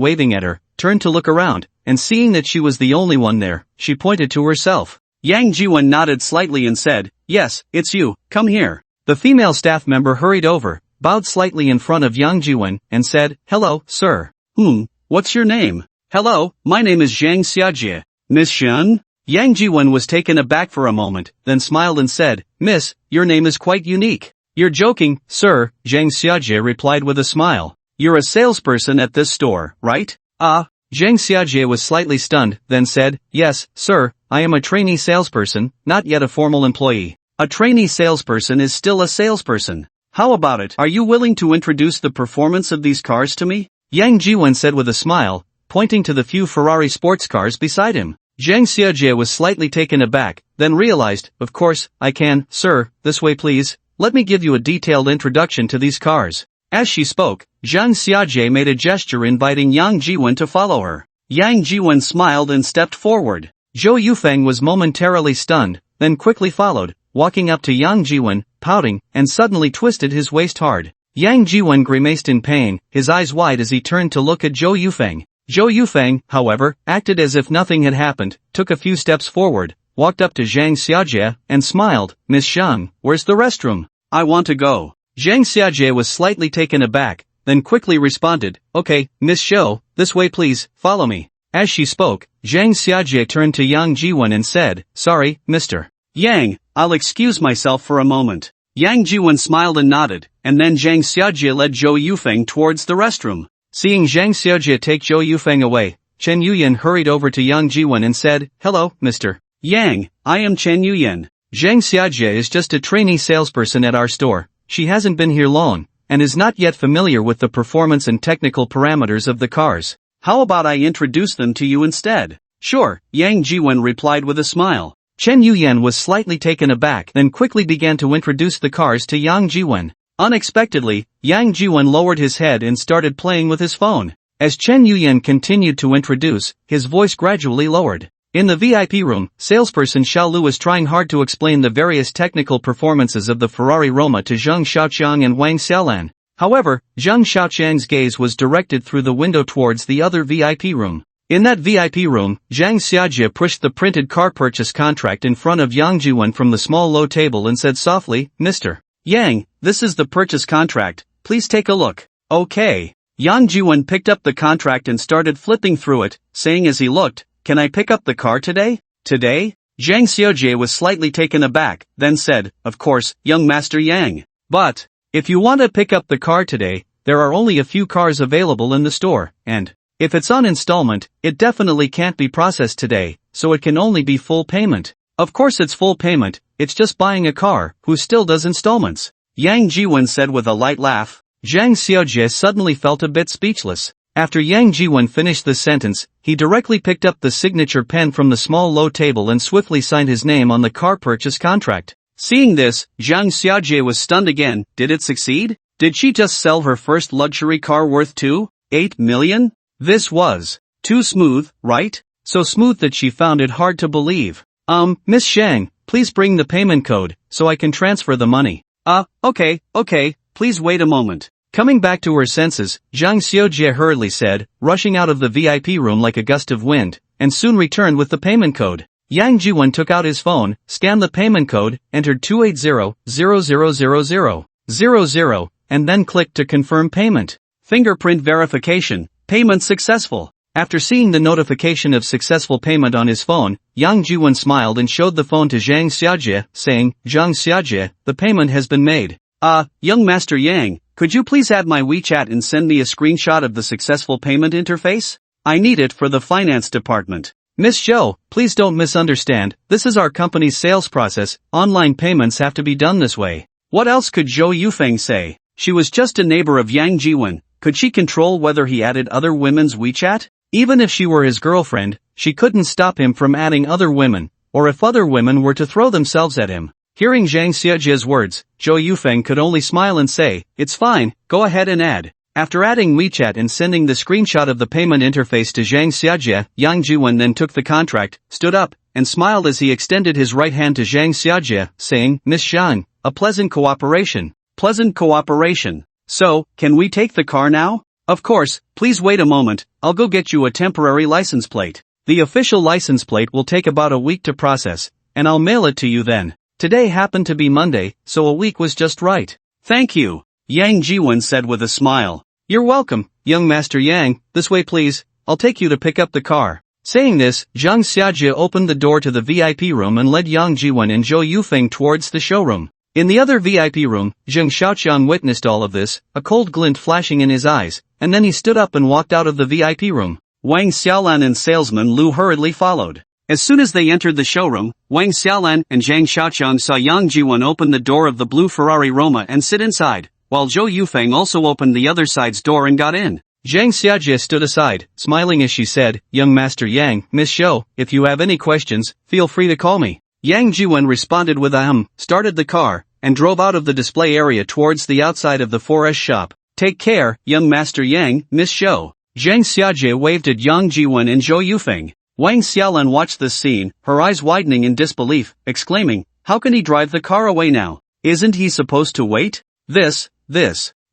waving at her, turned to look around, and seeing that she was the only one there, she pointed to herself. Yang Jiwen nodded slightly and said, "Yes, it's you, come here." The female staff member hurried over, bowed slightly in front of Yang Jiwen, and said, "Hello, sir." What's your name?" "Hello, my name is Zhang Xiajie. Miss Shen?" Yang Jiwen was taken aback for a moment, then smiled and said, "Miss, your name is quite unique." "You're joking, sir," Zhang Xiajie replied with a smile. "You're a salesperson at this store, right?" Zhang Xiajie was slightly stunned, then said, "Yes, sir, I am a trainee salesperson, not yet a formal employee." "A trainee salesperson is still a salesperson. How about it? Are you willing to introduce the performance of these cars to me?" Yang Jiwen said with a smile, pointing to the few Ferrari sports cars beside him. Zhang Xiajie was slightly taken aback, then realized, "Of course, I can, sir, this way please. Let me give you a detailed introduction to these cars." As she spoke, Zhang Xiajie made a gesture inviting Yang Jiwen to follow her. Yang Jiwen smiled and stepped forward. Zhou Yufeng was momentarily stunned, then quickly followed, walking up to Yang Jiwen, pouting, and suddenly twisted his waist hard. Yang Jiwen grimaced in pain, his eyes wide as he turned to look at Zhou Yufeng. Zhou Yufeng, however, acted as if nothing had happened, took a few steps forward, walked up to Zhang Xiajie, and smiled, "Miss Zhang, where's the restroom? I want to go." Zhang Xiajie was slightly taken aback, then quickly responded, "Okay, Miss Zhou, this way please, follow me." As she spoke, Zhang Xiajie turned to Yang Jiwen and said, "Sorry, Mr. Yang, I'll excuse myself for a moment." Yang Jiwen smiled and nodded, and then Zhang Xiajie led Zhou Yufeng towards the restroom. Seeing Zhang Xiajie take Zhou Yufeng away, Chen Yuyan hurried over to Yang Jiwen and said, "Hello, Mr. Yang, I am Chen Yuyan. Zhang Xiajie is just a trainee salesperson at our store. She hasn't been here long, and is not yet familiar with the performance and technical parameters of the cars. How about I introduce them to you instead?" "Sure," Yang Jiwen replied with a smile. Chen Yuyan was slightly taken aback, then quickly began to introduce the cars to Yang Jiwen. Unexpectedly, Yang Jiwen lowered his head and started playing with his phone. As Chen Yuyan continued to introduce, his voice gradually lowered. In the VIP room, salesperson Xiao Lu was trying hard to explain the various technical performances of the Ferrari Roma to Zhang Xiaoqiang and Wang Xiaolan. However, Zhang Xiaoqiang's gaze was directed through the window towards the other VIP room. In that VIP room, Zhang Xiajie pushed the printed car purchase contract in front of Yang Jiwen from the small low table and said softly, "Mr. Yang, this is the purchase contract, please take a look. Okay. Yang Jiwon picked up the contract and started flipping through it, saying as he looked, "Can I pick up the car today?" "Today?" Jang Seojie was slightly taken aback, then said, "Of course, young Master Yang. But, if you want to pick up the car today, there are only a few cars available in the store, and if it's on installment, it definitely can't be processed today, so it can only be full payment." "Of course it's full payment, it's just buying a car, who still does installments?" Yang Jiwon said with a light laugh. Jang Seojie suddenly felt a bit speechless. After Yang Jiwon finished the sentence, he directly picked up the signature pen from the small low table and swiftly signed his name on the car purchase contract. Seeing this, Jang Seojie was stunned again. Did it succeed? Did she just sell her first luxury car worth 2.8 million? This was too smooth, right? So smooth that she found it hard to believe. Miss Shang, please bring the payment code, so I can transfer the money." Okay, please wait a moment." Coming back to her senses, Jang Seojie hurriedly said, rushing out of the VIP room like a gust of wind, and soon returned with the payment code. Yang Jiwon took out his phone, scanned the payment code, entered 280-000000, and then clicked to confirm payment. Fingerprint verification, payment successful. After seeing the notification of successful payment on his phone, Yang Jiwon smiled and showed the phone to Jang Seojie, saying, "Jang Seojie, the payment has been made. Young Master Yang, could you please add my WeChat and send me a screenshot of the successful payment interface? I need it for the finance department." "Miss Zhou, please don't misunderstand, this is our company's sales process, online payments have to be done this way." What else could Zhou Yufeng say? She was just a neighbor of Yang Jiwon. Could she control whether he added other women's WeChat? Even if she were his girlfriend, she couldn't stop him from adding other women, or if other women were to throw themselves at him. Hearing Jang Seojie's words, Zhou Yufeng could only smile and say, "It's fine, go ahead and add." After adding WeChat and sending the screenshot of the payment interface to Jang Seojie, Yang Jiwon then took the contract, stood up, and smiled as he extended his right hand to Jang Seojie, saying, "Miss Shang, a pleasant cooperation." Pleasant cooperation. "So, can we take the car now?" "Of course, please wait a moment, I'll go get you a temporary license plate. The official license plate will take about a week to process, and I'll mail it to you then. Today happened to be Monday, so a week was just right." "Thank you," Yang Jiwon said with a smile. "You're welcome, young Master Yang, this way please, I'll take you to pick up the car." Saying this, Jang Seojie opened the door to the VIP room and led Yang Jiwon and Zhou Yufeng towards the showroom. In the other VIP room, Zheng Xiaoqiang witnessed all of this, a cold glint flashing in his eyes, and then he stood up and walked out of the VIP room. Wang Xiaolan and salesman Lu hurriedly followed. As soon as they entered the showroom, Wang Xiaolan and Zhang Xiaoqiang saw Yang Jiwon open the door of the blue Ferrari Roma and sit inside, while Zhou Yufeng also opened the other side's door and got in. Jang Seojie stood aside, smiling as she said, "Young Master Yang, Miss Zhou, if you have any questions, feel free to call me." Yang Jiwon responded with a started the car, and drove out of the display area towards the outside of the 4S shop. "Take care, young Master Yang, Miss Zhou." Jang Seojie waved at Yang Jiwon and Zhou Yufeng. Wang Xiaolan watched this scene, her eyes widening in disbelief, exclaiming, "How can he drive the car away now? Isn't he supposed to wait? This.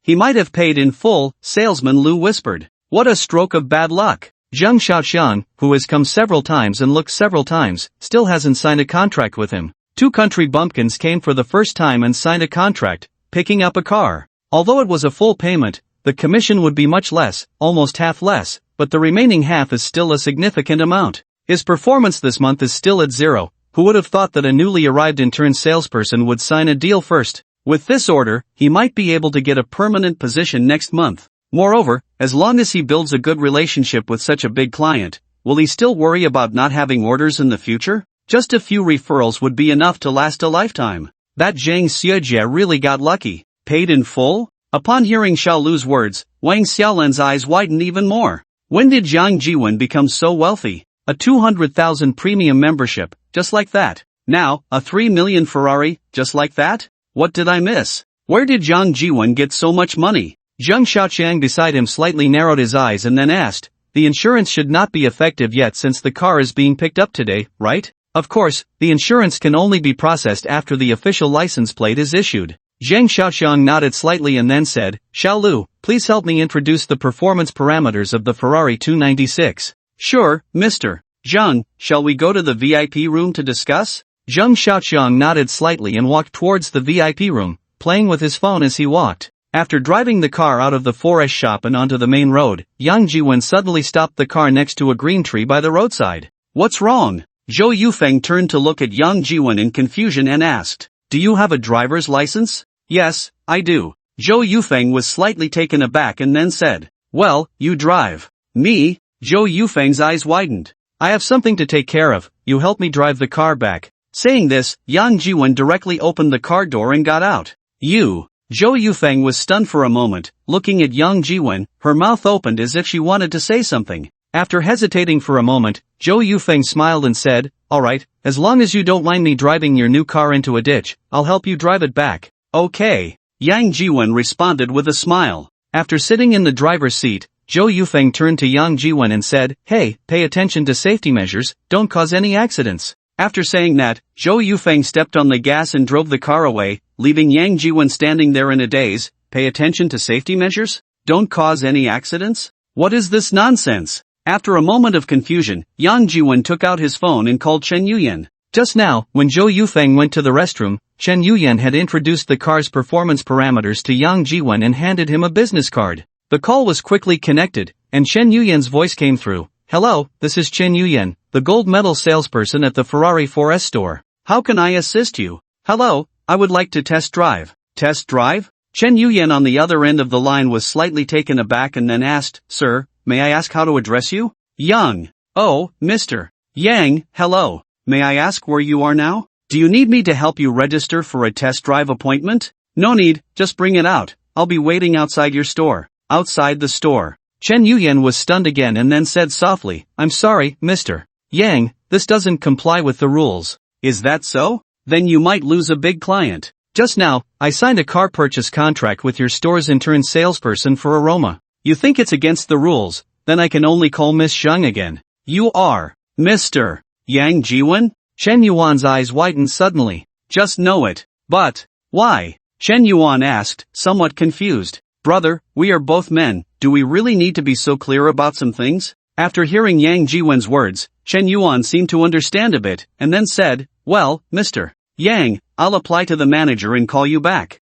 He might have paid in full," salesman Lu whispered. "What a stroke of bad luck." Zheng Xiaoqiang, who has come several times and looked several times, still hasn't signed a contract with him. Two country bumpkins came for the first time and signed a contract, picking up a car. Although it was a full payment, the commission would be much less, almost half less, but the remaining half is still a significant amount. His performance this month is still at zero. Who would have thought that a newly arrived intern salesperson would sign a deal first? With this order, he might be able to get a permanent position next month. Moreover, as long as he builds a good relationship with such a big client, will he still worry about not having orders in the future? Just a few referrals would be enough to last a lifetime. That Jang Seojie really got lucky. Paid in full? Upon hearing Xiao Lu's words, Wang Xiaolan's eyes widened even more. When did Yang Jiwon become so wealthy? A 200,000 premium membership, just like that. Now, a 3 million Ferrari, just like that? What did I miss? Where did Yang Jiwon get so much money? Zheng Xiaoqiang beside him slightly narrowed his eyes and then asked, "The insurance should not be effective yet since the car is being picked up today, right?" "Of course, the insurance can only be processed after the official license plate is issued." Zheng Xiaoqiang nodded slightly and then said, "Xiao Lu, please help me introduce the performance parameters of the Ferrari 296. "Sure, Mr. Zheng, shall we go to the VIP room to discuss?" Zheng Xiaoqiang nodded slightly and walked towards the VIP room, playing with his phone as he walked. After driving the car out of the forest shop and onto the main road, Yang Jiwen suddenly stopped the car next to a green tree by the roadside. What's wrong? Zhou Yufeng turned to look at Yang Jiwen in confusion and asked, "Do you have a driver's license?" "Yes, I do." Zhou Yufeng was slightly taken aback and then said, "Well, you drive." "Me?" Zhou Yufeng's eyes widened. "I have something to take care of, you help me drive the car back." Saying this, Yang Jiwen directly opened the car door and got out. "You?" Zhou Yufeng was stunned for a moment, looking at Yang Jiwen, her mouth opened as if she wanted to say something. After hesitating for a moment, Zhou Yufeng smiled and said, "Alright, as long as you don't mind me driving your new car into a ditch, I'll help you drive it back." "Okay." Yang Jiwen responded with a smile. After sitting in the driver's seat, Zhou Yufeng turned to Yang Jiwen and said, "Hey, pay attention to safety measures, don't cause any accidents." After saying that, Zhou Yufeng stepped on the gas and drove the car away, leaving Yang Jiwen standing there in a daze. Pay attention to safety measures? Don't cause any accidents? What is this nonsense? After a moment of confusion, Yang Jiwen took out his phone and called Chen Yuyan. Just now, when Zhou Yufeng went to the restroom, Chen Yuyan had introduced the car's performance parameters to Yang Jiwen and handed him a business card. The call was quickly connected, and Chen Yuyan's voice came through. "Hello, this is Chen Yuyan, the gold medal salesperson at the Ferrari 4S store. How can I assist you?" "Hello, I would like to test drive." "Test drive?" Chen Yuyan on the other end of the line was slightly taken aback and then asked, "Sir, may I ask how to address you?" "Yang." "Oh, Mr. Yang, hello. May I ask where you are now? Do you need me to help you register for a test drive appointment?" "No need, just bring it out. I'll be waiting outside your store." "Outside the store." Chen Yuyan was stunned again and then said softly, "I'm sorry, Mr. Yang, this doesn't comply with the rules." "Is that so? Then you might lose a big client. Just now, I signed a car purchase contract with your store's intern salesperson for Aroma. You think it's against the rules, then I can only call Miss Zhang again." "You are Mr. Yang Jiwen?" Chen Yuan's eyes widened suddenly. "Just know it." "But why?" Chen Yuan asked, somewhat confused. "Brother, we are both men, do we really need to be so clear about some things?" After hearing Yang Jiwen's words, Chen Yuan seemed to understand a bit, and then said, "Well, Mr. Yang, I'll apply to the manager and call you back."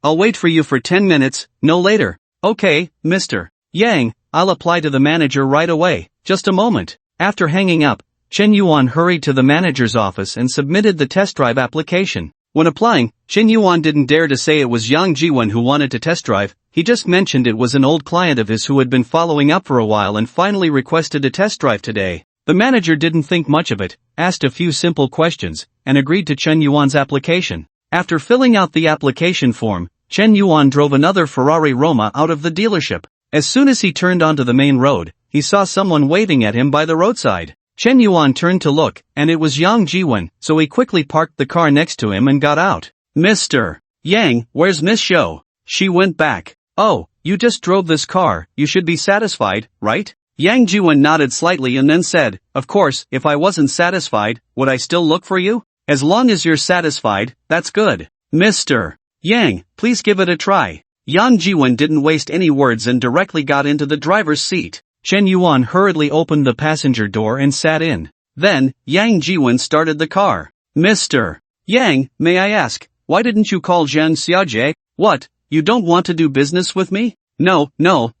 I'll wait for you for 10 minutes, no later." "Okay, Mr. Yang, I'll apply to the manager right away, just a moment." After hanging up, Chen Yuan hurried to the manager's office and submitted the test drive application. When applying, Chen Yuan didn't dare to say it was Yang Jiwen who wanted to test drive, he just mentioned it was an old client of his who had been following up for a while and finally requested a test drive today. The manager didn't think much of it, asked a few simple questions, and agreed to Chen Yuan's application. After filling out the application form, Chen Yuan drove another Ferrari Roma out of the dealership. As soon as he turned onto the main road, he saw someone waving at him by the roadside. Chen Yuan turned to look, and it was Yang Jiwen, so he quickly parked the car next to him and got out. "Mr. Yang, where's Miss Shou?" "She went back." "Oh, you just drove this car, you should be satisfied, right?" Yang Jiwen nodded slightly and then said, "Of course, if I wasn't satisfied, would I still look for you? As long as you're satisfied, that's good." "Mr. Yang, please give it a try." Yang Jiwen didn't waste any words and directly got into the driver's seat. Chen Yuan hurriedly opened the passenger door and sat in. Then, Yang Jiwen started the car. "Mr. Yang, may I ask, why didn't you call Zhang Xiaojie?" "What, you don't want to do business with me?" No,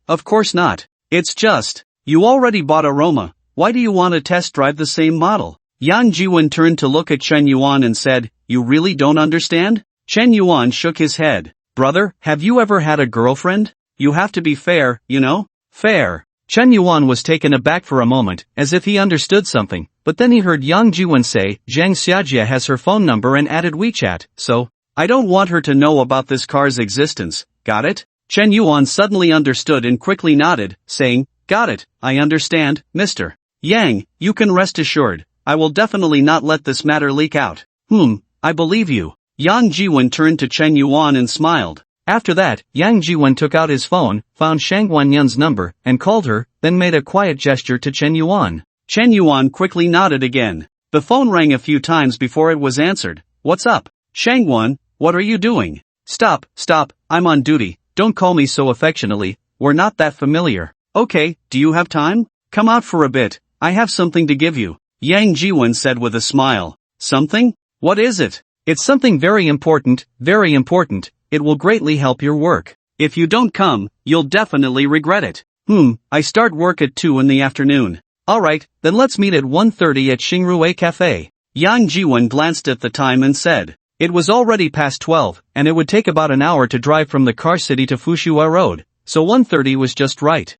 of course not. It's just, you already bought a Roma, why do you want to test drive the same model?" Yang Jiwen turned to look at Chen Yuan and said, "You really don't understand?" Chen Yuan shook his head. "Brother, have you ever had a girlfriend? You have to be fair, you know?" "Fair." Chen Yuan was taken aback for a moment, as if he understood something, but then he heard Yang Jiwen say, "Zhang Xiaojie has her phone number and added WeChat, so, I don't want her to know about this car's existence, got it?" Chen Yuan suddenly understood and quickly nodded, saying, "Got it, I understand, Mr. Yang, you can rest assured, I will definitely not let this matter leak out." I believe you." Yang Jiwen turned to Chen Yuan and smiled. After that, Yang Jiwen took out his phone, found Shang Guanyan's number, and called her, then made a quiet gesture to Chen Yuan. Chen Yuan quickly nodded again. The phone rang a few times before it was answered. "What's up? Shangguan, what are you doing?" Stop, I'm on duty, don't call me so affectionately, we're not that familiar." "Okay, do you have time? Come out for a bit, I have something to give you," Yang Jiwen said with a smile. "Something? What is it?" "It's something very important, it will greatly help your work." If you don't come, you'll definitely regret it. I start work at 2 in the afternoon. Alright, then let's meet at 1:30 at Xingrue Cafe. Yang Jiwon glanced at the time and said. It was already past 12, and it would take about an hour to drive from the car city to Fushua Road, so 1:30 was just right.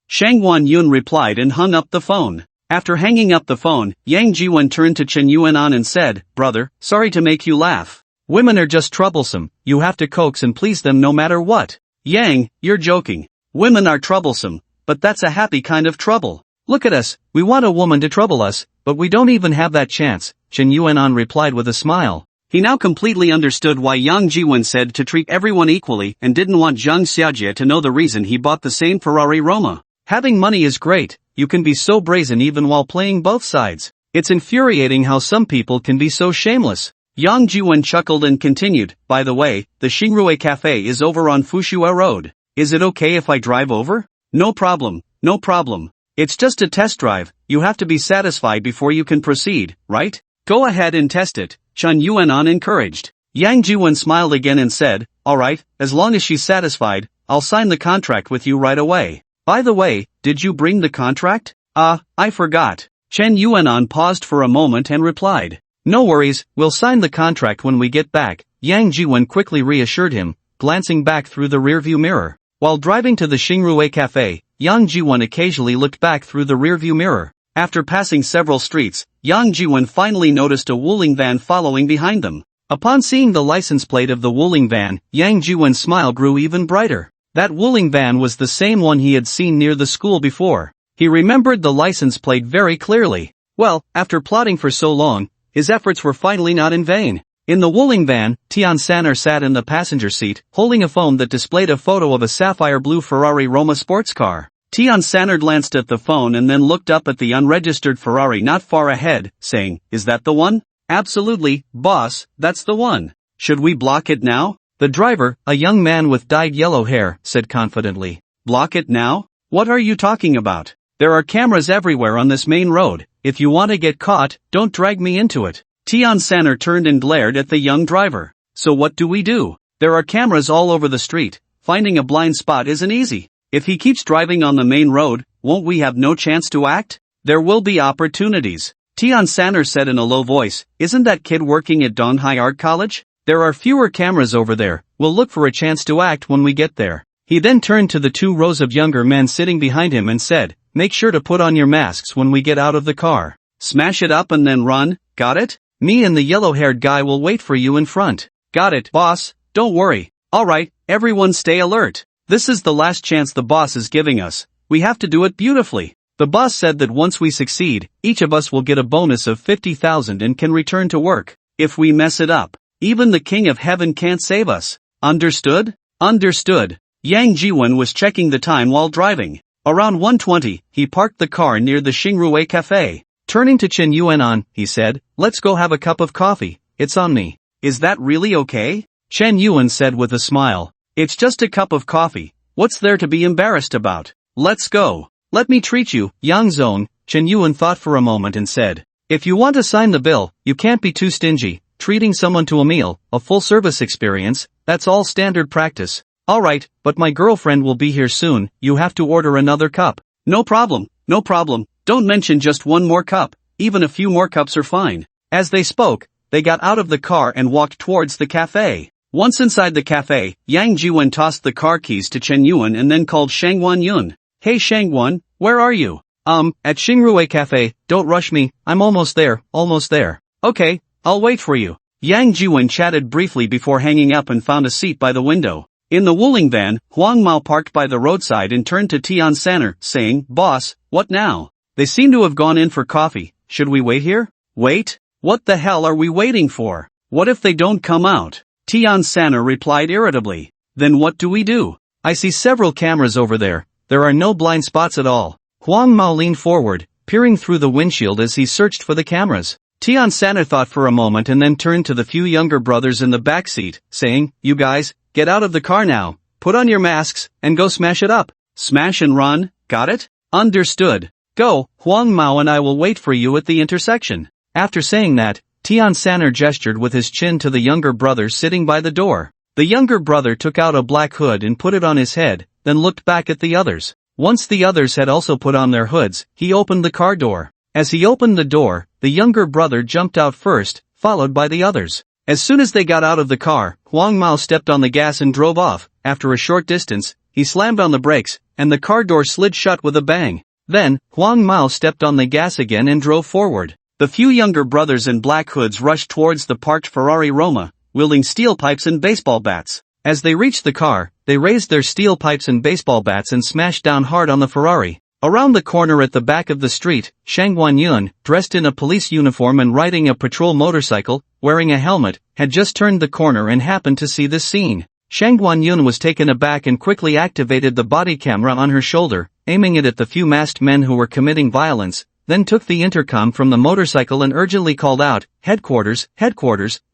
Shang Wan-yun replied and hung up the phone. After hanging up the phone, Yang Jiwon turned to Chen Yuanan and said, Brother, sorry to make you laugh. Women are just troublesome, you have to coax and please them no matter what. Yang, you're joking. Women are troublesome, but that's a happy kind of trouble. Look at us, we want a woman to trouble us, but we don't even have that chance, Chen Yuanan replied with a smile. He now completely understood why Yang Jiwon said to treat everyone equally and didn't want Zhang Xiajie to know the reason he bought the same Ferrari Roma. Having money is great, you can be so brazen even while playing both sides. It's infuriating how some people can be so shameless. Yang Jiwon chuckled and continued, by the way, the Xingrue Cafe is over on Fushua Road. Is it okay if I drive over? No problem, no problem. It's just a test drive, you have to be satisfied before you can proceed, right? Go ahead and test it, Chen Yuanan encouraged. Yang Jiwon smiled again and said, alright, as long as she's satisfied, I'll sign the contract with you right away. By the way, did you bring the contract? I forgot. Chen Yuanan paused for a moment and replied. No worries, we'll sign the contract when we get back, Yang Jiwon quickly reassured him, glancing back through the rearview mirror. While driving to the Xingrue Cafe, Yang Jiwon occasionally looked back through the rearview mirror. After passing several streets, Yang Jiwon finally noticed a Wuling van following behind them. Upon seeing the license plate of the Wuling van, Yang Jiwon's smile grew even brighter. That Wuling van was the same one he had seen near the school before. He remembered the license plate very clearly. Well, after plotting for so long, his efforts were finally not in vain. In the Wuling van, Tian Sanner sat in the passenger seat, holding a phone that displayed a photo of a sapphire blue Ferrari Roma sports car. Tian Sanner glanced at the phone and then looked up at the unregistered Ferrari not far ahead, saying, Is that the one? Absolutely, boss, that's the one. Should we block it now? The driver, a young man with dyed yellow hair, said confidently. Block it now? What are you talking about? There are cameras everywhere on this main road. If you want to get caught, don't drag me into it. Tian Sanner turned and glared at the young driver. So what do we do? There are cameras all over the street. Finding a blind spot isn't easy. If he keeps driving on the main road, won't we have no chance to act? There will be opportunities. Tian Sanner said in a low voice, Isn't that kid working at Donghai Art College? There are fewer cameras over there. We'll look for a chance to act when we get there. He then turned to the 2 rows of younger men sitting behind him and said, Make sure to put on your masks when we get out of the car. Smash it up and then run, got it? Me and the yellow-haired guy will wait for you in front. Got it, boss, don't worry. Alright, everyone stay alert. This is the last chance the boss is giving us. We have to do it beautifully. The boss said that once we succeed, each of us will get a bonus of 50,000 and can return to work. If we mess it up, even the King of Heaven can't save us. Understood? Understood. Yang Jiwon was checking the time while driving. Around 1:20, he parked the car near the Xingrue Cafe. Turning to Chen Yuanan, he said, Let's go have a cup of coffee, it's on me. Is that really okay? Chen Yuan said with a smile. It's just a cup of coffee, what's there to be embarrassed about? Let's go. Let me treat you, Yang Zone, Chen Yuan thought for a moment and said. If you want to sign the bill, you can't be too stingy, treating someone to a meal, a full service experience, that's all standard practice. Alright, but my girlfriend will be here soon, you have to order another cup. No problem, no problem. Don't mention just one more cup, even a few more cups are fine. As they spoke, they got out of the car and walked towards the cafe. Once inside the cafe, Yang Jiwon tossed the car keys to Chen Yuan and then called Shang Wan-yun. Hey Shang-wan, where are you? At Xingrue Cafe, don't rush me, I'm almost there, almost there. Okay, I'll wait for you. Yang Jiwon chatted briefly before hanging up and found a seat by the window. In the Wuling van, Huang Mao parked by the roadside and turned to Tian Sanner, saying, Boss, what now? They seem to have gone in for coffee, should we wait here? Wait? What the hell are we waiting for? What if they don't come out? Tian Sanner replied irritably. Then what do we do? I see several cameras over there, there are no blind spots at all. Huang Mao leaned forward, peering through the windshield as he searched for the cameras. Tian Sanner thought for a moment and then turned to the few younger brothers in the back seat, saying, You guys, get out of the car now, put on your masks, and go smash it up. Smash and run, got it? Understood. Go, Huang Mao and I will wait for you at the intersection. After saying that, Tian Sanner gestured with his chin to the younger brothers sitting by the door. The younger brother took out a black hood and put it on his head, then looked back at the others. Once the others had also put on their hoods, he opened the car door. As he opened the door, the younger brother jumped out first, followed by the others. As soon as they got out of the car, Huang Mao stepped on the gas and drove off. After a short distance, he slammed on the brakes, and the car door slid shut with a bang. Then, Huang Mao stepped on the gas again and drove forward. The few younger brothers in black hoods rushed towards the parked Ferrari Roma, wielding steel pipes and baseball bats. As they reached the car, they raised their steel pipes and baseball bats and smashed down hard on the Ferrari. Around the corner at the back of the street, Shang Guanyun, dressed in a police uniform and riding a patrol motorcycle, wearing a helmet, had just turned the corner and happened to see this scene. Shang Guanyun was taken aback and quickly activated the body camera on her shoulder, aiming it at the few masked men who were committing violence, then took the intercom from the motorcycle and urgently called out, Headquarters,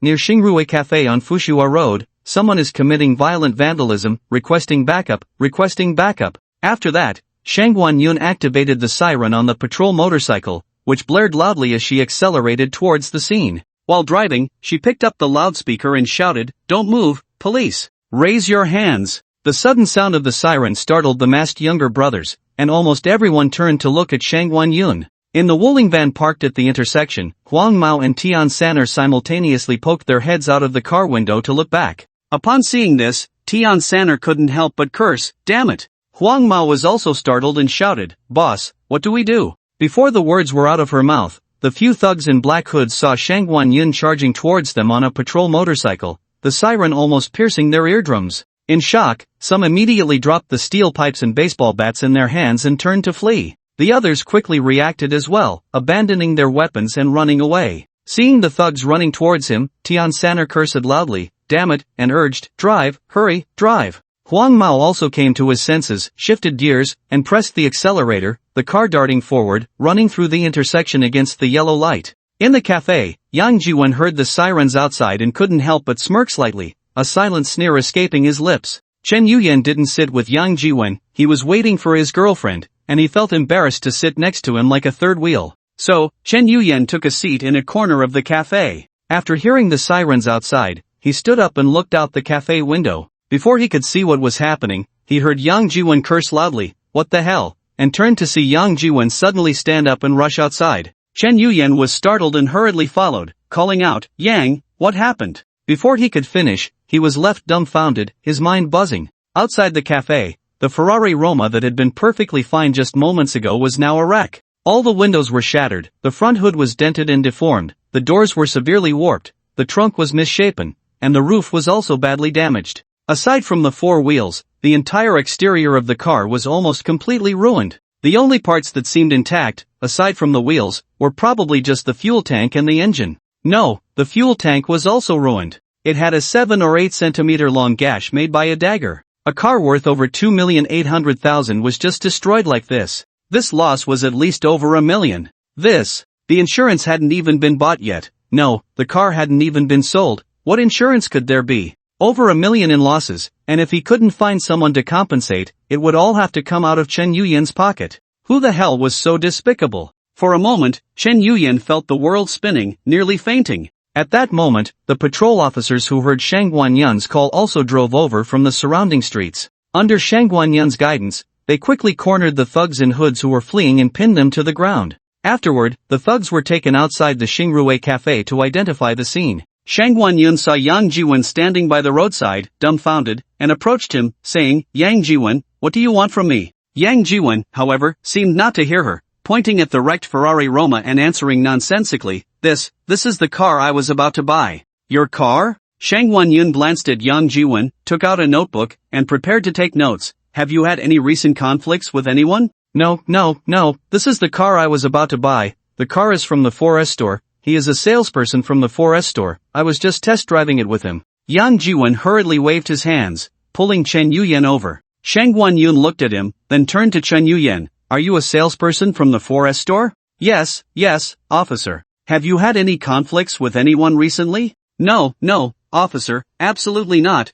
near Xingrui Cafe on Fushua Road, someone is committing violent vandalism, requesting backup. After that, Shang Guanyun activated the siren on the patrol motorcycle, which blared loudly as she accelerated towards the scene. While driving, she picked up the loudspeaker and shouted, "Don't move, police! Raise your hands!" The sudden sound of the siren startled the masked younger brothers, and almost everyone turned to look at Shang Guanyun. In the Wuling van parked at the intersection, Huang Mao and Tian Sanner simultaneously poked their heads out of the car window to look back. Upon seeing this, Tian Sanner couldn't help but curse, "Damn it!" Huang Mao was also startled and shouted, "Boss, what do we do?" Before the words were out of her mouth, the few thugs in black hoods saw Shang Guanyun charging towards them on a patrol motorcycle, the siren almost piercing their eardrums. In shock, some immediately dropped the steel pipes and baseball bats in their hands and turned to flee. The others quickly reacted as well, abandoning their weapons and running away. Seeing the thugs running towards him, Tian Sanner cursed loudly, "Damn it," and urged, "Drive, hurry, drive." Huang Mao also came to his senses, shifted gears, and pressed the accelerator, the car darting forward, running through the intersection against the yellow light. In the cafe, Yang Jiwen heard the sirens outside and couldn't help but smirk slightly, a silent sneer escaping his lips. Chen Yuyan didn't sit with Yang Jiwen, he was waiting for his girlfriend, and he felt embarrassed to sit next to him like a third wheel. So, Chen Yuyan took a seat in a corner of the cafe. After hearing the sirens outside, he stood up and looked out the cafe window. Before he could see what was happening, he heard Yang Jiwen curse loudly, "What the hell?" and turned to see Yang Jiwen suddenly stand up and rush outside. Chen Yuyan was startled and hurriedly followed, calling out, "Yang, what happened?" Before he could finish, he was left dumbfounded, his mind buzzing. Outside the cafe, the Ferrari Roma that had been perfectly fine just moments ago was now a wreck. All the windows were shattered, the front hood was dented and deformed, the doors were severely warped, the trunk was misshapen, and the roof was also badly damaged. Aside from the four wheels, the entire exterior of the car was almost completely ruined. The only parts that seemed intact, aside from the wheels, were probably just the fuel tank and the engine. No, the fuel tank was also ruined. It had a 7 or 8 centimeter long gash made by a dagger. A car worth over 2,800,000 was just destroyed like this. This loss was at least over $1 million. The insurance hadn't even been bought yet. No, the car hadn't even been sold. What insurance could there be? Over $1 million in losses, and if he couldn't find someone to compensate, it would all have to come out of Chen Yuyan's pocket. Who the hell was so despicable? For a moment, Chen Yuyan felt the world spinning, nearly fainting. At that moment, the patrol officers who heard Shang Guanyun's call also drove over from the surrounding streets. Under Shang Guanyun's guidance, they quickly cornered the thugs in hoods who were fleeing and pinned them to the ground. Afterward, the thugs were taken outside the Xingrui Cafe to identify the scene. Shang Guanyun saw Yang Jiwen standing by the roadside, dumbfounded, and approached him, saying, "Yang Jiwen, what do you want from me?" Yang Jiwen, however, seemed not to hear her, pointing at the wrecked Ferrari Roma and answering nonsensically, This is the car I was about to buy." "Your car?" Shang Guanyun glanced at Yang Jiwen, took out a notebook, and prepared to take notes. "Have you had any recent conflicts with anyone?" No, this is the car I was about to buy. The car is from the 4S store. He is a salesperson from the 4S store. I was just test driving it with him." Yang Jiwen hurriedly waved his hands, pulling Chen Yuyan over. Shang Guanyun looked at him, then turned to Chen Yuyan. "Are you a salesperson from the 4S store?" Yes, officer." "Have you had any conflicts with anyone recently?" No, officer, absolutely not.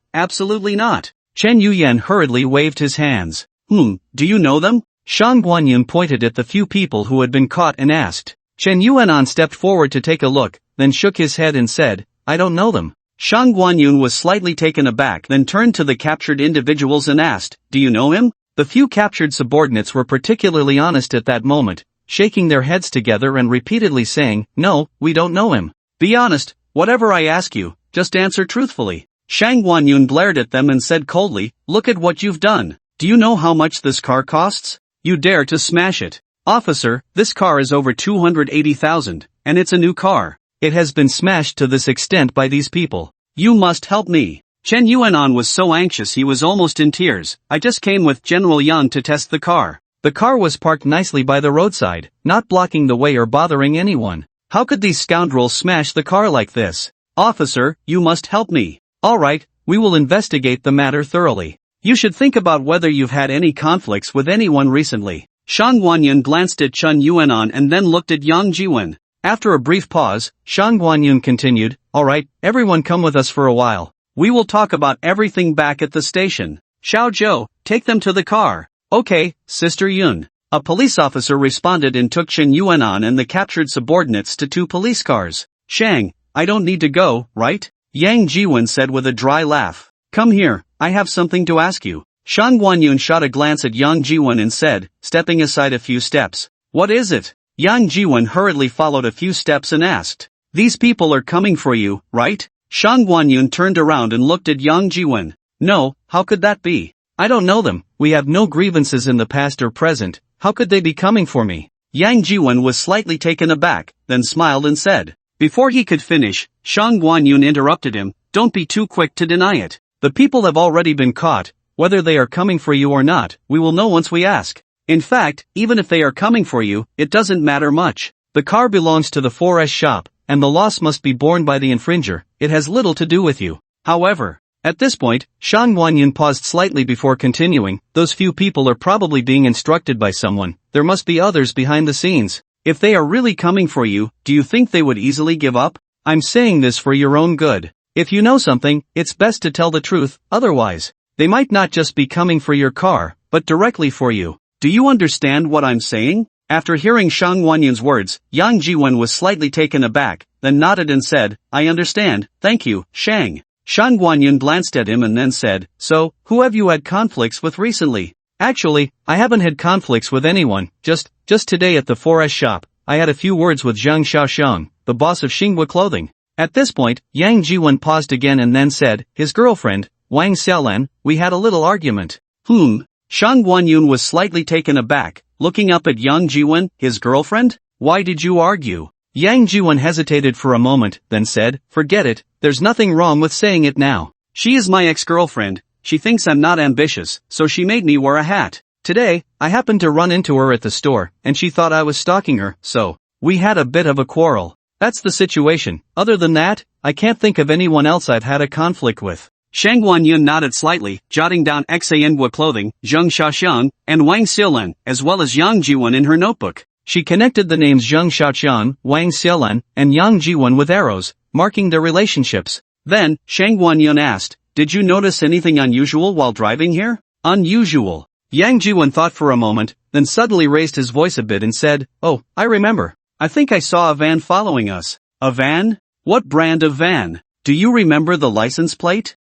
Chen Yuyan hurriedly waved his hands. Do you know them?" Shang Guanyun pointed at the few people who had been caught and asked. Chen Yuanan stepped forward to take a look, then shook his head and said, "I don't know them." Shang Guanyun was slightly taken aback, then turned to the captured individuals and asked, "Do you know him?" The few captured subordinates were particularly honest at that moment, shaking their heads together and repeatedly saying, "No, we don't know him. Be honest, whatever I ask you, just answer truthfully." Shang Guanyun glared at them and said coldly, "Look at what you've done. Do you know how much this car costs? You dare to smash it. Officer, this car is over 280,000, and it's a new car. It has been smashed to this extent by these people. You must help me." Chen Yuanan was so anxious he was almost in tears. "I just came with General Yang to test the car. The car was parked nicely by the roadside, not blocking the way or bothering anyone. How could these scoundrels smash the car like this? Officer, you must help me." "Alright, we will investigate the matter thoroughly. You should think about whether you've had any conflicts with anyone recently." Shang Guanyun glanced at Chen Yuanan and then looked at Yang Jiwen. After a brief pause, Shang Guanyun continued, "Alright, everyone come with us for a while. We will talk about everything back at the station. Xiao Zhou, take them to the car." "Okay, Sister Yun." A police officer responded and took Chen Yuanan and the captured subordinates to 2 police cars. "Shang, I don't need to go, right?" Yang Jiwen said with a dry laugh. "Come here, I have something to ask you." Shang Guanyun shot a glance at Yang Jiwen and said, stepping aside a few steps, "What is it?" Yang Jiwen hurriedly followed a few steps and asked, "These people are coming for you, right?" Shang Guanyun turned around and looked at Yang Jiwen. "No, how could that be? I don't know them, we have no grievances in the past or present, how could they be coming for me?" Yang Jiwen was slightly taken aback, then smiled and said. Before he could finish, Shang Guanyun interrupted him, "Don't be too quick to deny it. The people have already been caught. Whether they are coming for you or not, we will know once we ask. In fact, even if they are coming for you, it doesn't matter much. The car belongs to the 4S shop, and the loss must be borne by the infringer. It has little to do with you." However, at this point, Shang Guanyun paused slightly before continuing, "Those few people are probably being instructed by someone. There must be others behind the scenes. If they are really coming for you, do you think they would easily give up? I'm saying this for your own good. If you know something, it's best to tell the truth, otherwise, they might not just be coming for your car, but directly for you. Do you understand what I'm saying?" After hearing Shang Guanyun's words, Yang Jiwen was slightly taken aback, then nodded and said, "I understand, thank you, Shang." Shang Guanyun glanced at him and then said, "So, who have you had conflicts with recently?" "Actually, I haven't had conflicts with anyone, just today at the 4S shop, I had a few words with Zhang Xiaoxiang, the boss of Xinghua Clothing." At this point, Yang Jiwen paused again and then said, "His girlfriend, Wang Xiaolan, we had a little argument." Shang Guanyun was slightly taken aback, looking up at Yang Jiwen. "His girlfriend? Why did you argue?" Yang Jiwen hesitated for a moment, then said, "Forget it, there's nothing wrong with saying it now. She is my ex-girlfriend, she thinks I'm not ambitious, so she made me wear a hat. Today, I happened to run into her at the store, and she thought I was stalking her, so we had a bit of a quarrel. That's the situation. Other than that, I can't think of anyone else I've had a conflict with." Shang Guanyun nodded slightly, jotting down Xinghua Clothing, Zhang Xiaoxiang, and Wang Xiaolan, as well as Yang Jiwen in her notebook. She connected the names Zhang Xiaoxiang, Wang Xiaolan, and Yang Jiwen with arrows, marking their relationships. Then, Shang Guanyun asked, "Did you notice anything unusual while driving here?" "Unusual?" Yang Jiwen thought for a moment, then suddenly raised his voice a bit and said, "Oh, I remember. I think I saw a van following us." "A van? What brand of van? Do you remember the license plate?"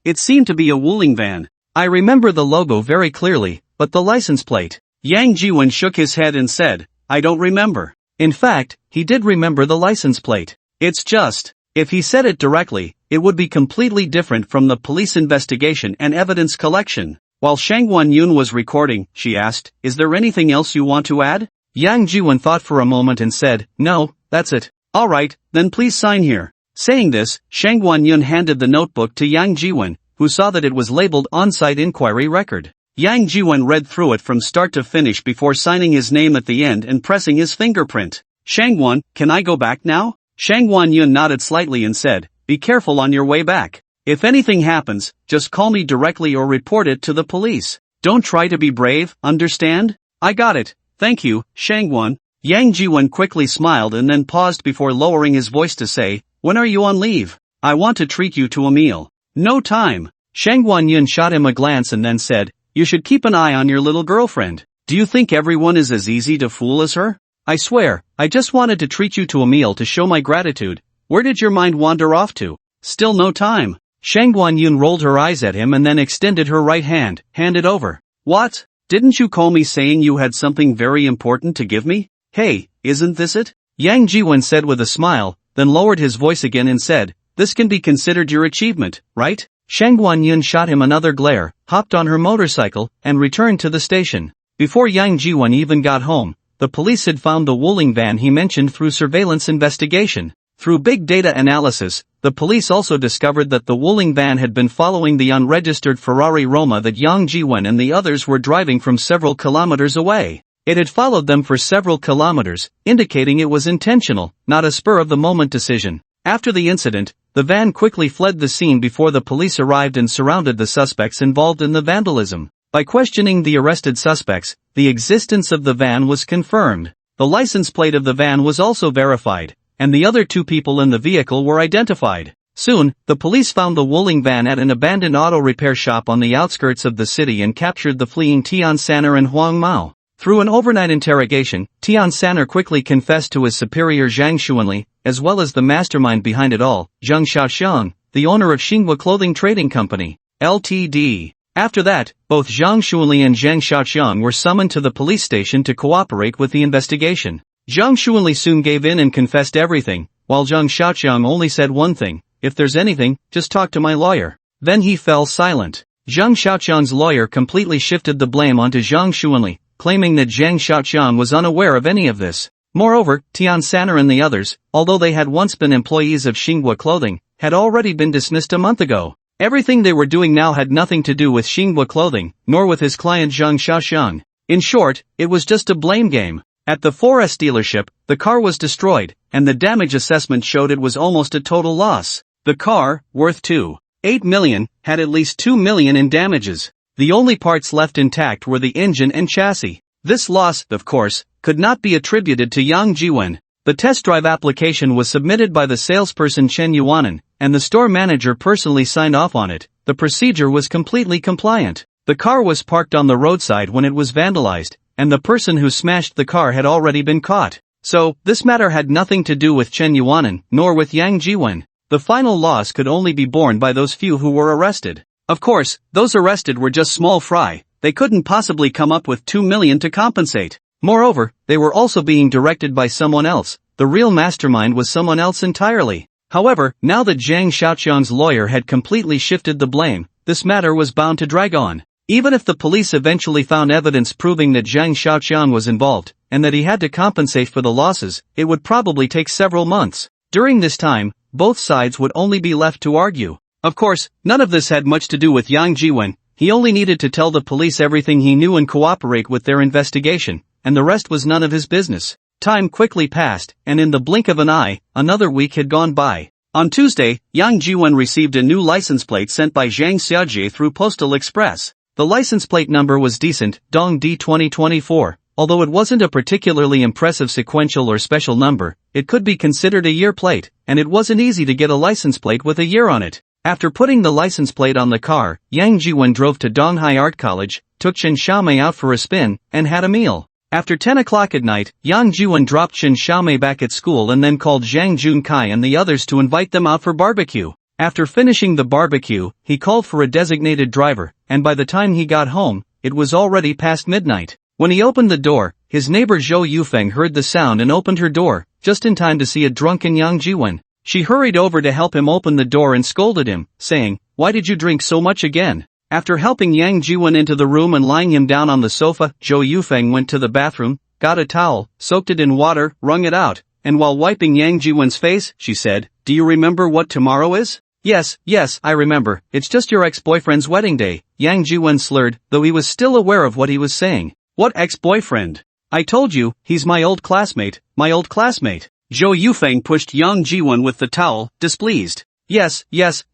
It seemed to be a Wuling van. "I remember the logo very clearly, but the license plate." Yang Jiwen shook his head and said, "I don't remember." In fact, he did remember the license plate. It's just, if he said it directly, it would be completely different from the police investigation and evidence collection. While Shang Guanyun was recording, she asked, "Is there anything else you want to add?" Yang Jiwen thought for a moment and said, "No, that's it." "Alright, then please sign here." Saying this, Shang Guanyun handed the notebook to Yang Jiwen, who saw that it was labeled On-Site Inquiry Record. Yang Jiwen read through it from start to finish before signing his name at the end and pressing his fingerprint. "Shangguan, can I go back now?" Shang Guanyun nodded slightly and said, "Be careful on your way back. If anything happens, just call me directly or report it to the police. Don't try to be brave, understand?" "I got it, thank you, Shangguan." Yang Jiwen quickly smiled and then paused before lowering his voice to say, "When are you on leave? I want to treat you to a meal." "No time." Shang Guanyun shot him a glance and then said, "You should keep an eye on your little girlfriend. Do you think everyone is as easy to fool as her? I swear, I just wanted to treat you to a meal to show my gratitude. Where did your mind wander off to?" Still no time. Shang Guanyun rolled her eyes at him and then extended her right hand, hand it over. What? Didn't you call me saying you had something very important to give me? Hey, isn't this it? Yang Jiwen said with a smile, then lowered his voice again and said, this can be considered your achievement, right? Shang Guanyun shot him another glare, hopped on her motorcycle, and returned to the station. Before Yang Jiwen even got home, the police had found the Wuling van he mentioned through surveillance investigation. Through big data analysis, the police also discovered that the Wuling van had been following the unregistered Ferrari Roma that Yang Jiwen and the others were driving from several kilometers away. It had followed them for several kilometers, indicating it was intentional, not a spur-of-the-moment decision. After the incident, the van quickly fled the scene before the police arrived and surrounded the suspects involved in the vandalism. By questioning the arrested suspects, the existence of the van was confirmed. The license plate of the van was also verified, and the other two people in the vehicle were identified. Soon, the police found the Wuling van at an abandoned auto repair shop on the outskirts of the city and captured the fleeing Tian Sanner and Huang Mao. Through an overnight interrogation, Tian Sanner quickly confessed to his superior Zhang Xuanli, as well as the mastermind behind it all, Zhang Xiaoxiang, the owner of Xinhua Clothing Trading Company, Ltd. After that, both Zhang Xuanli and Zhang Xiaoxiang were summoned to the police station to cooperate with the investigation. Zhang Xuanli soon gave in and confessed everything, while Zhang Xiaoxiang only said one thing, if there's anything, just talk to my lawyer. Then he fell silent. Zhang Xiaoxiang's lawyer completely shifted the blame onto Zhang Xuanli, claiming that Zhang Xiaoxiang was unaware of any of this. Moreover, Tian Sanner and the others, although they had once been employees of Xinhua Clothing, had already been dismissed a month ago. Everything they were doing now had nothing to do with Xinhua Clothing, nor with his client Zhang Xiaoxiang. In short, it was just a blame game. At the 4S dealership, the car was destroyed, and the damage assessment showed it was almost a total loss. The car, worth $2.8 million, had at least $2 million in damages. The only parts left intact were the engine and chassis. This loss, of course, could not be attributed to Yang Jiwen. The test drive application was submitted by the salesperson Chen Yuanan, and the store manager personally signed off on it. The procedure was completely compliant. The car was parked on the roadside when it was vandalized, and the person who smashed the car had already been caught. So, this matter had nothing to do with Chen Yuanan, nor with Yang Jiwen. The final loss could only be borne by those few who were arrested. Of course, those arrested were just small fry. They couldn't possibly come up with $2 million to compensate. Moreover, they were also being directed by someone else. The real mastermind was someone else entirely. However, now that Zhang Xiaoxiang's lawyer had completely shifted the blame, this matter was bound to drag on. Even if the police eventually found evidence proving that Zhang Xiaoxiang was involved, and that he had to compensate for the losses, it would probably take several months. During this time, both sides would only be left to argue. Of course, none of this had much to do with Yang Jiwen. He only needed to tell the police everything he knew and cooperate with their investigation, and the rest was none of his business. Time quickly passed, and in the blink of an eye, another week had gone by. On Tuesday, Yang Jiwen received a new license plate sent by Zhang Xiaojie through Postal Express. The license plate number was decent, Dong D 2024. Although it wasn't a particularly impressive sequential or special number, it could be considered a year plate, and it wasn't easy to get a license plate with a year on it. After putting the license plate on the car, Yang Jiwen drove to Donghai Art College, took Chen Xiaomei out for a spin, and had a meal. After 10 o'clock at night, Yang Jiwen dropped Chen Xiaomei back at school and then called Zhang Junkai and the others to invite them out for barbecue. After finishing the barbecue, he called for a designated driver, and by the time he got home, it was already past midnight. When he opened the door, his neighbor Zhou Yufeng heard the sound and opened her door, just in time to see a drunken Yang Jiwen. She hurried over to help him open the door and scolded him, saying, "Why did you drink so much again?" After helping Yang Jiwen into the room and lying him down on the sofa, Zhou Yufeng went to the bathroom, got a towel, soaked it in water, wrung it out, and while wiping Yang Jiwen's face, she said, "Do you remember what tomorrow is?" Yes, I remember, it's just your ex-boyfriend's wedding day," Yang Jiwen slurred, though he was still aware of what he was saying. "What ex-boyfriend? I told you, he's my old classmate. Zhou Yufeng pushed Yang Jiwen with the towel, displeased. Yes,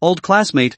old classmate.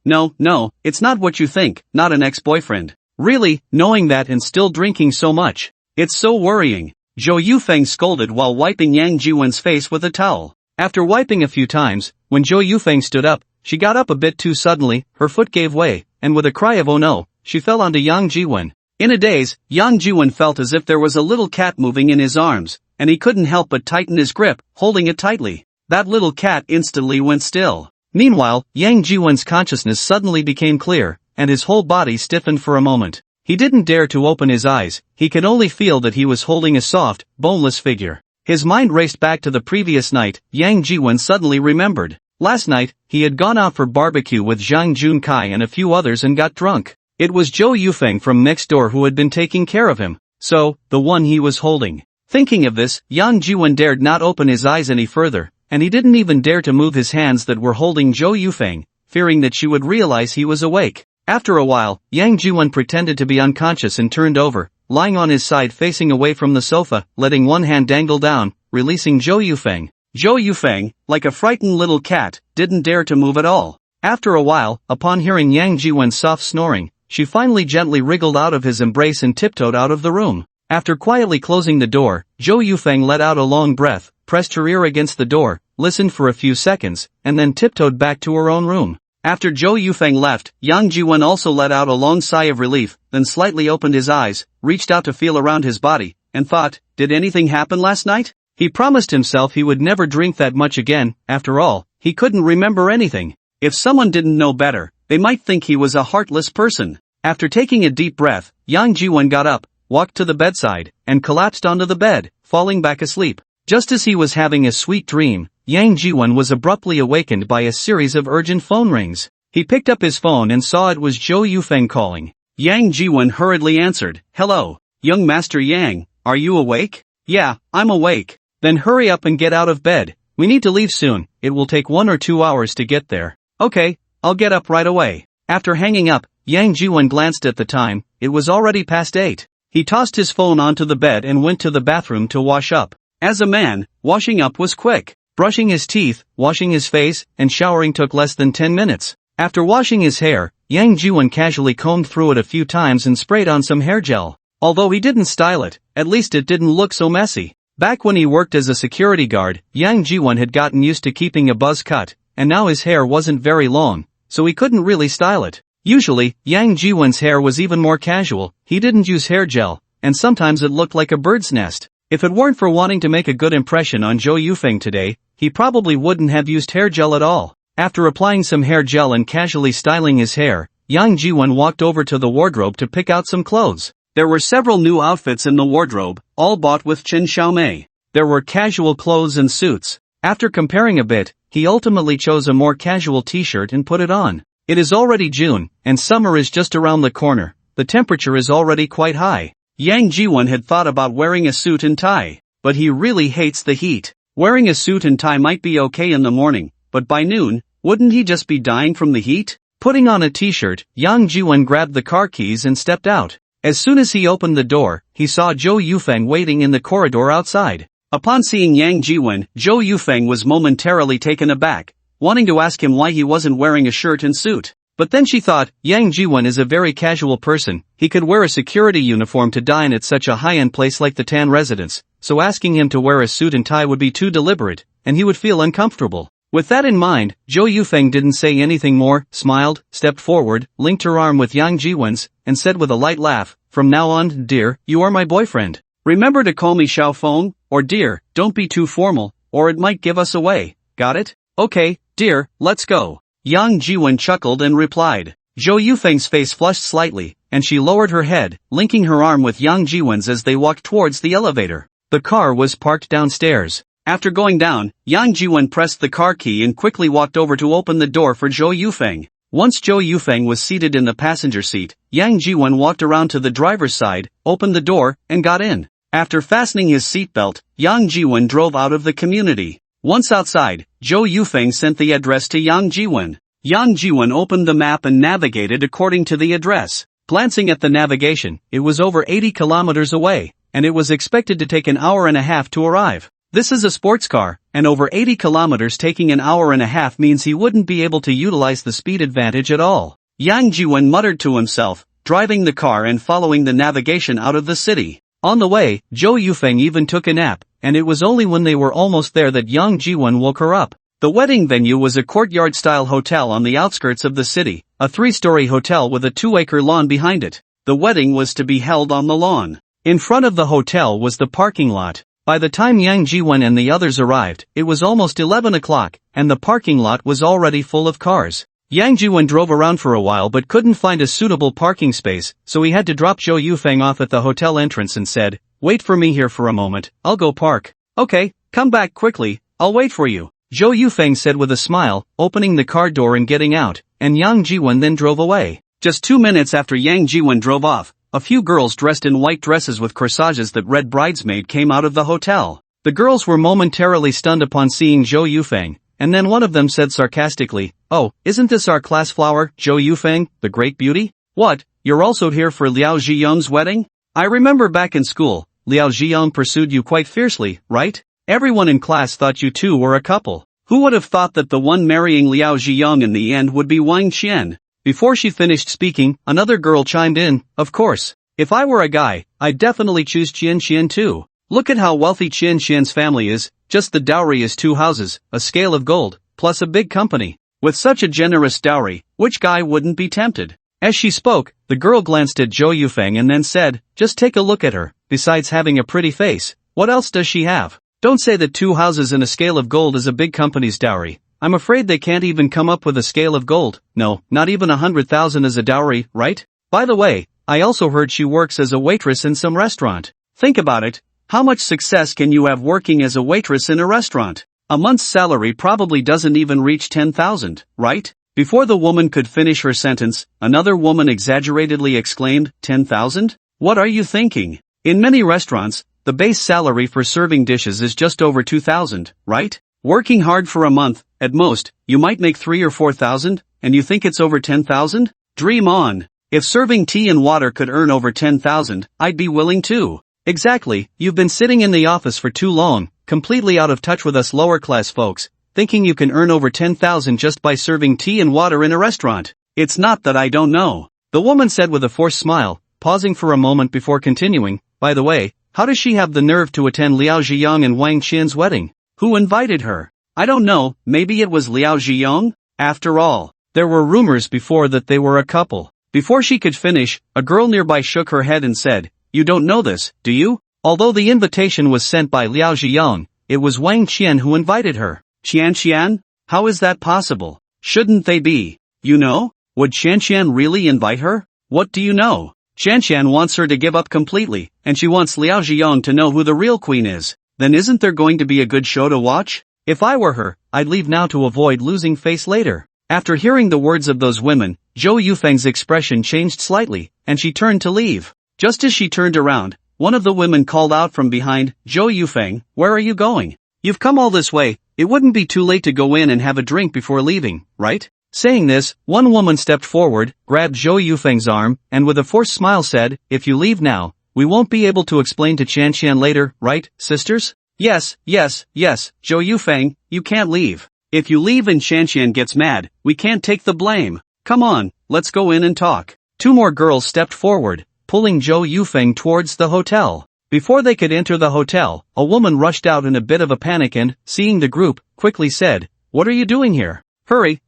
No, it's not what you think, not an ex-boyfriend. Really, knowing that and still drinking so much. It's so worrying." Zhou Yufeng scolded while wiping Yang Jiwen's face with a towel. After wiping a few times, when Zhou Yufeng stood up, she got up a bit too suddenly, her foot gave way, and with a cry of "oh no," she fell onto Yang Jiwen. In a daze, Yang Jiwen felt as if there was a little cat moving in his arms, and he couldn't help but tighten his grip, holding it tightly. That little cat instantly went still. Meanwhile, Yang Jiwon's consciousness suddenly became clear, and his whole body stiffened for a moment. He didn't dare to open his eyes, he could only feel that he was holding a soft, boneless figure. His mind raced back to the previous night. Yang Jiwon suddenly remembered. Last night, he had gone out for barbecue with Zhang Junkai and a few others and got drunk. It was Zhou Yufeng from next door who had been taking care of him, so, the one he was holding. Thinking of this, Yang Jiwon dared not open his eyes any further, and he didn't even dare to move his hands that were holding Zhou Yufeng, fearing that she would realize he was awake. After a while, Yang Jiwon pretended to be unconscious and turned over, lying on his side facing away from the sofa, letting one hand dangle down, releasing Zhou Yufeng. Zhou Yufeng, like a frightened little cat, didn't dare to move at all. After a while, upon hearing Yang Jiwon's soft snoring, she finally gently wriggled out of his embrace and tiptoed out of the room. After quietly closing the door, Zhou Yufeng let out a long breath, pressed her ear against the door, listened for a few seconds, and then tiptoed back to her own room. After Zhou Yufeng left, Yang Jiwon also let out a long sigh of relief, then slightly opened his eyes, reached out to feel around his body, and thought, did anything happen last night? He promised himself he would never drink that much again. After all, he couldn't remember anything. If someone didn't know better, they might think he was a heartless person. After taking a deep breath, Yang Jiwon got up, walked to the bedside, and collapsed onto the bed, falling back asleep. Just as he was having a sweet dream, Yang Jiwon was abruptly awakened by a series of urgent phone rings. He picked up his phone and saw it was Zhou Yufeng calling. Yang Jiwon hurriedly answered, "Hello, young Master Yang, are you awake?" "Yeah, I'm awake." "Then hurry up and get out of bed. We need to leave soon, it will take 1 or 2 hours to get there." "Okay, I'll get up right away." After hanging up, Yang Jiwon glanced at the time. It was already past 8. He tossed his phone onto the bed and went to the bathroom to wash up. As a man, washing up was quick. Brushing his teeth, washing his face, and showering took less than 10 minutes. After washing his hair, Yang Jiwon casually combed through it a few times and sprayed on some hair gel. Although he didn't style it, at least it didn't look so messy. Back when he worked as a security guard, Yang Jiwon had gotten used to keeping a buzz cut, and now his hair wasn't very long, so he couldn't really style it. Usually, Yang Jiwon's hair was even more casual. He didn't use hair gel, and sometimes it looked like a bird's nest. If it weren't for wanting to make a good impression on Zhou Yufeng today, he probably wouldn't have used hair gel at all. After applying some hair gel and casually styling his hair, Yang Jiwon walked over to the wardrobe to pick out some clothes. There were several new outfits in the wardrobe, all bought with Chen Xiaomei. There were casual clothes and suits. After comparing a bit, he ultimately chose a more casual t-shirt and put it on. It is already June, and summer is just around the corner. The temperature is already quite high. Yang Jiwon had thought about wearing a suit and tie, but he really hates the heat. Wearing a suit and tie might be okay in the morning, but by noon, wouldn't he just be dying from the heat? Putting on a t-shirt, Yang Jiwon grabbed the car keys and stepped out. As soon as he opened the door, he saw Zhou Yufeng waiting in the corridor outside. Upon seeing Yang Jiwon, Zhou Yufeng was momentarily taken aback, wanting to ask him why he wasn't wearing a shirt and suit. But then she thought, Yang Jiwon is a very casual person, he could wear a security uniform to dine at such a high-end place like the Tan residence, so asking him to wear a suit and tie would be too deliberate, and he would feel uncomfortable. With that in mind, Zhou Yufeng didn't say anything more, smiled, stepped forward, linked her arm with Yang Jiwon's, and said with a light laugh, "From now on, dear, you are my boyfriend. Remember to call me Xiao Feng, or dear, don't be too formal, or it might give us away, got it? Okay, dear, let's go." Yang Jiwon chuckled and replied. Zhou Yufeng's face flushed slightly, and she lowered her head, linking her arm with Yang Jiwon's as they walked towards the elevator. The car was parked downstairs. After going down, Yang Jiwon pressed the car key and quickly walked over to open the door for Zhou Yufeng. Once Zhou Yufeng was seated in the passenger seat, Yang Jiwon walked around to the driver's side, opened the door, and got in. After fastening his seatbelt, Yang Jiwon drove out of the community. Once outside, Zhou Yufeng sent the address to Yang Jiwon. Yang Jiwon opened the map and navigated according to the address. Glancing at the navigation, it was over 80 kilometers away, and it was expected to take an hour and a half to arrive. This is a sports car, and over 80 kilometers taking an hour and a half means he wouldn't be able to utilize the speed advantage at all. Yang Jiwon muttered to himself, driving the car and following the navigation out of the city. On the way, Zhou Yufeng even took a nap, and it was only when they were almost there that Yang Jiwon woke her up. The wedding venue was a courtyard-style hotel on the outskirts of the city, a 3-story hotel with a 2-acre lawn behind it. The wedding was to be held on the lawn. In front of the hotel was the parking lot. By the time Yang Jiwen and the others arrived, it was almost 11 o'clock, and the parking lot was already full of cars. Yang Jiwen drove around for a while but couldn't find a suitable parking space, so he had to drop Zhou Yufeng off at the hotel entrance and said, "Wait for me here for a moment, I'll go park." "Okay, come back quickly, I'll wait for you," Zhou Yufeng said with a smile, opening the car door and getting out, and Yang Jiwen then drove away. Just 2 minutes after Yang Jiwen drove off, a few girls dressed in white dresses with corsages that read bridesmaid came out of the hotel. The girls were momentarily stunned upon seeing Zhou Yufeng, and then one of them said sarcastically, "Oh, isn't this our class flower, Zhou Yufeng, the great beauty? What, you're also here for Liao Zhiyong's wedding? I remember back in school, Liao Zhiyong pursued you quite fiercely, right? Everyone in class thought you two were a couple. Who would have thought that the one marrying Liao Zhiyong in the end would be Wang Qian?" Before she finished speaking, another girl chimed in, "Of course. If I were a guy, I'd definitely choose Qian Qian too. Look at how wealthy Qian Qian's family is, just the dowry is 2 houses, a scale of gold, plus a big company. With such a generous dowry, which guy wouldn't be tempted?" As she spoke, the girl glanced at Zhou Yufeng and then said, "Just take a look at her, besides having a pretty face, what else does she have? Don't say that 2 houses and a scale of gold is a big company's dowry. I'm afraid they can't even come up with a scale of gold, no, not even 100,000 as a dowry, right? By the way, I also heard she works as a waitress in some restaurant. Think about it, how much success can you have working as a waitress in a restaurant? A month's salary probably doesn't even reach 10,000, right?" Before the woman could finish her sentence, another woman exaggeratedly exclaimed, 10,000? What are you thinking? In many restaurants, the base salary for serving dishes is just over 2,000, right? Working hard for a month, at most, you might make 3 or 4,000, and you think it's over 10,000? Dream on. If serving tea and water could earn over 10,000, I'd be willing too. Exactly, you've been sitting in the office for too long, completely out of touch with us lower class folks, thinking you can earn over 10,000 just by serving tea and water in a restaurant. It's not that I don't know, the woman said with a forced smile, pausing for a moment before continuing. By the way, how does she have the nerve to attend Liao Zhiyong and Wang Qian's wedding? Who invited her? I don't know, maybe it was Liao Zhiyong? After all, there were rumors before that they were a couple. Before she could finish, a girl nearby shook her head and said, "You don't know this, do you? Although the invitation was sent by Liao Zhiyong, it was Wang Qian who invited her." "Qian Qian? How is that possible? Shouldn't they be? You know? Would Qian Qian really invite her? What do you know? Qian Qian wants her to give up completely, and she wants Liao Zhiyong to know who the real queen is. Then isn't there going to be a good show to watch? If I were her, I'd leave now to avoid losing face later." After hearing the words of those women, Zhou Yufeng's expression changed slightly, and she turned to leave. Just as she turned around, one of the women called out from behind, "Zhou Yufeng, where are you going? You've come all this way, it wouldn't be too late to go in and have a drink before leaving, right?" Saying this, one woman stepped forward, grabbed Zhou Yufeng's arm, and with a forced smile said, "If you leave now, we won't be able to explain to Qian Qian later, right, sisters?" Yes, Zhou Yufeng, you can't leave. If you leave and Qian Qian gets mad, we can't take the blame. Come on, let's go in and talk. 2 more girls stepped forward, pulling Zhou Yufeng towards the hotel. Before they could enter the hotel, a woman rushed out in a bit of a panic and, seeing the group, quickly said, "What are you doing here? Hurry,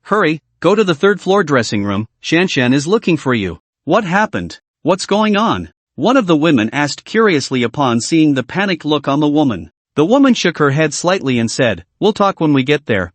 go to the 3rd floor dressing room, Qian Qian is looking for you." "What happened? What's going on?" one of the women asked curiously upon seeing the panicked look on the woman. The woman shook her head slightly and said, we'll talk when we get there.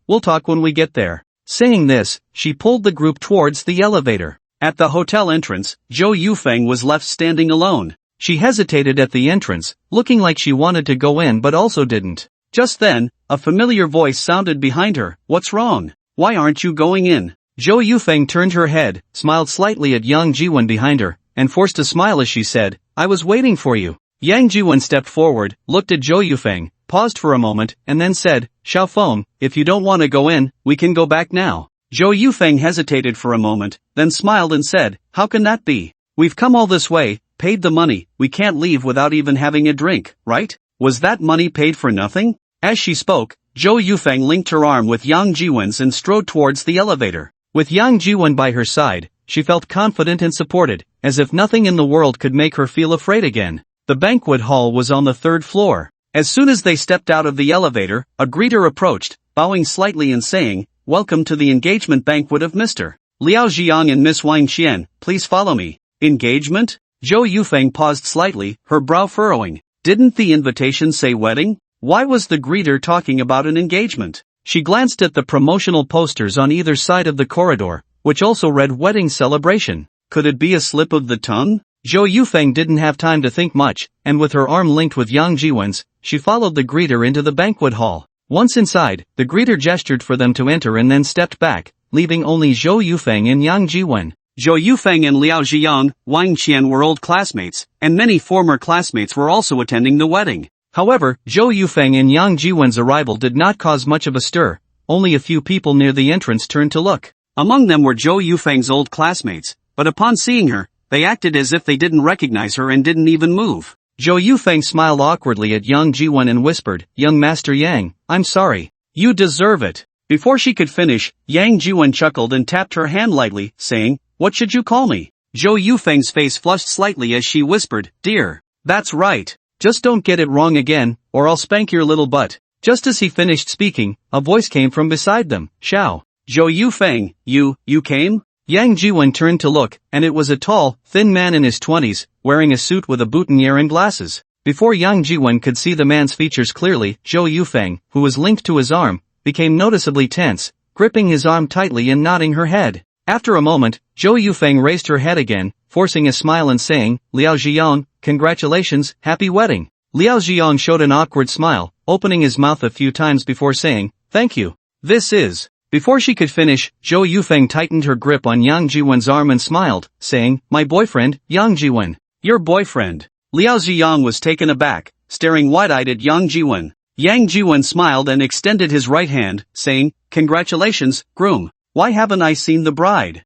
Saying this, she pulled the group towards the elevator. At the hotel entrance, Zhou Yufeng was left standing alone. She hesitated at the entrance, looking like she wanted to go in but also didn't. Just then, a familiar voice sounded behind her. "What's wrong? Why aren't you going in?" Zhou Yufeng turned her head, smiled slightly at Yang Jiwen behind her, and forced a smile as she said, "I was waiting for you." Yang Jiwen stepped forward, looked at Zhou Yufeng, paused for a moment, and then said, "Xiaofeng, if you don't want to go in, we can go back now." Zhou Yufeng hesitated for a moment, then smiled and said, "How can that be? We've come all this way, paid the money, we can't leave without even having a drink, right? Was that money paid for nothing?" As she spoke, Zhou Yufeng linked her arm with Yang Jiwen's and strode towards the elevator. With Yang Jiwen by her side, she felt confident and supported, as if nothing in the world could make her feel afraid again. The banquet hall was on the 3rd floor. As soon as they stepped out of the elevator, a greeter approached, bowing slightly and saying, "Welcome to the engagement banquet of Mr. Liao Zhiyong and Miss Wang Qian, please follow me." Engagement? Zhou Yufeng paused slightly, her brow furrowing. Didn't the invitation say wedding? Why was the greeter talking about an engagement? She glanced at the promotional posters on either side of the corridor, which also read wedding celebration. Could it be a slip of the tongue? Zhou Yufeng didn't have time to think much, and with her arm linked with Yang Jiwen's, she followed the greeter into the banquet hall. Once inside, the greeter gestured for them to enter and then stepped back, leaving only Zhou Yufeng and Yang Jiwen. Zhou Yufeng and Liao Ziyang, Wang Qian were old classmates, and many former classmates were also attending the wedding. However, Zhou Yufeng and Yang Jiwen's arrival did not cause much of a stir. Only a few people near the entrance turned to look. Among them were Zhou Yufeng's old classmates, but upon seeing her, they acted as if they didn't recognize her and didn't even move. Zhou Yufeng smiled awkwardly at Yang Jiwen and whispered, "Young Master Yang, I'm sorry. You deserve it." Before she could finish, Yang Jiwen chuckled and tapped her hand lightly, saying, "What should you call me?" Zhou Yufeng's face flushed slightly as she whispered, "Dear." "That's right. Just don't get it wrong again, or I'll spank your little butt." Just as he finished speaking, a voice came from beside them, "Xiao." "Zhou Yufeng, you came?" Yang Jiwen turned to look, and it was a tall, thin man in his 20s, wearing a suit with a boutonniere and glasses. Before Yang Jiwen could see the man's features clearly, Zhou Yufeng, who was linked to his arm, became noticeably tense, gripping his arm tightly and nodding her head. After a moment, Zhou Yufeng raised her head again, forcing a smile and saying, "Liao Ziyang, congratulations, happy wedding." Liao Ziyang showed an awkward smile, opening his mouth a few times before saying, "Thank you. This is..." Before she could finish, Zhou Yufeng tightened her grip on Yang Jiwen's arm and smiled, saying, "My boyfriend, Yang Jiwen." "Your boyfriend?" Liao Ziyang was taken aback, staring wide-eyed at Yang Jiwen. Yang Jiwen smiled and extended his right hand, saying, "Congratulations, groom. Why haven't I seen the bride?"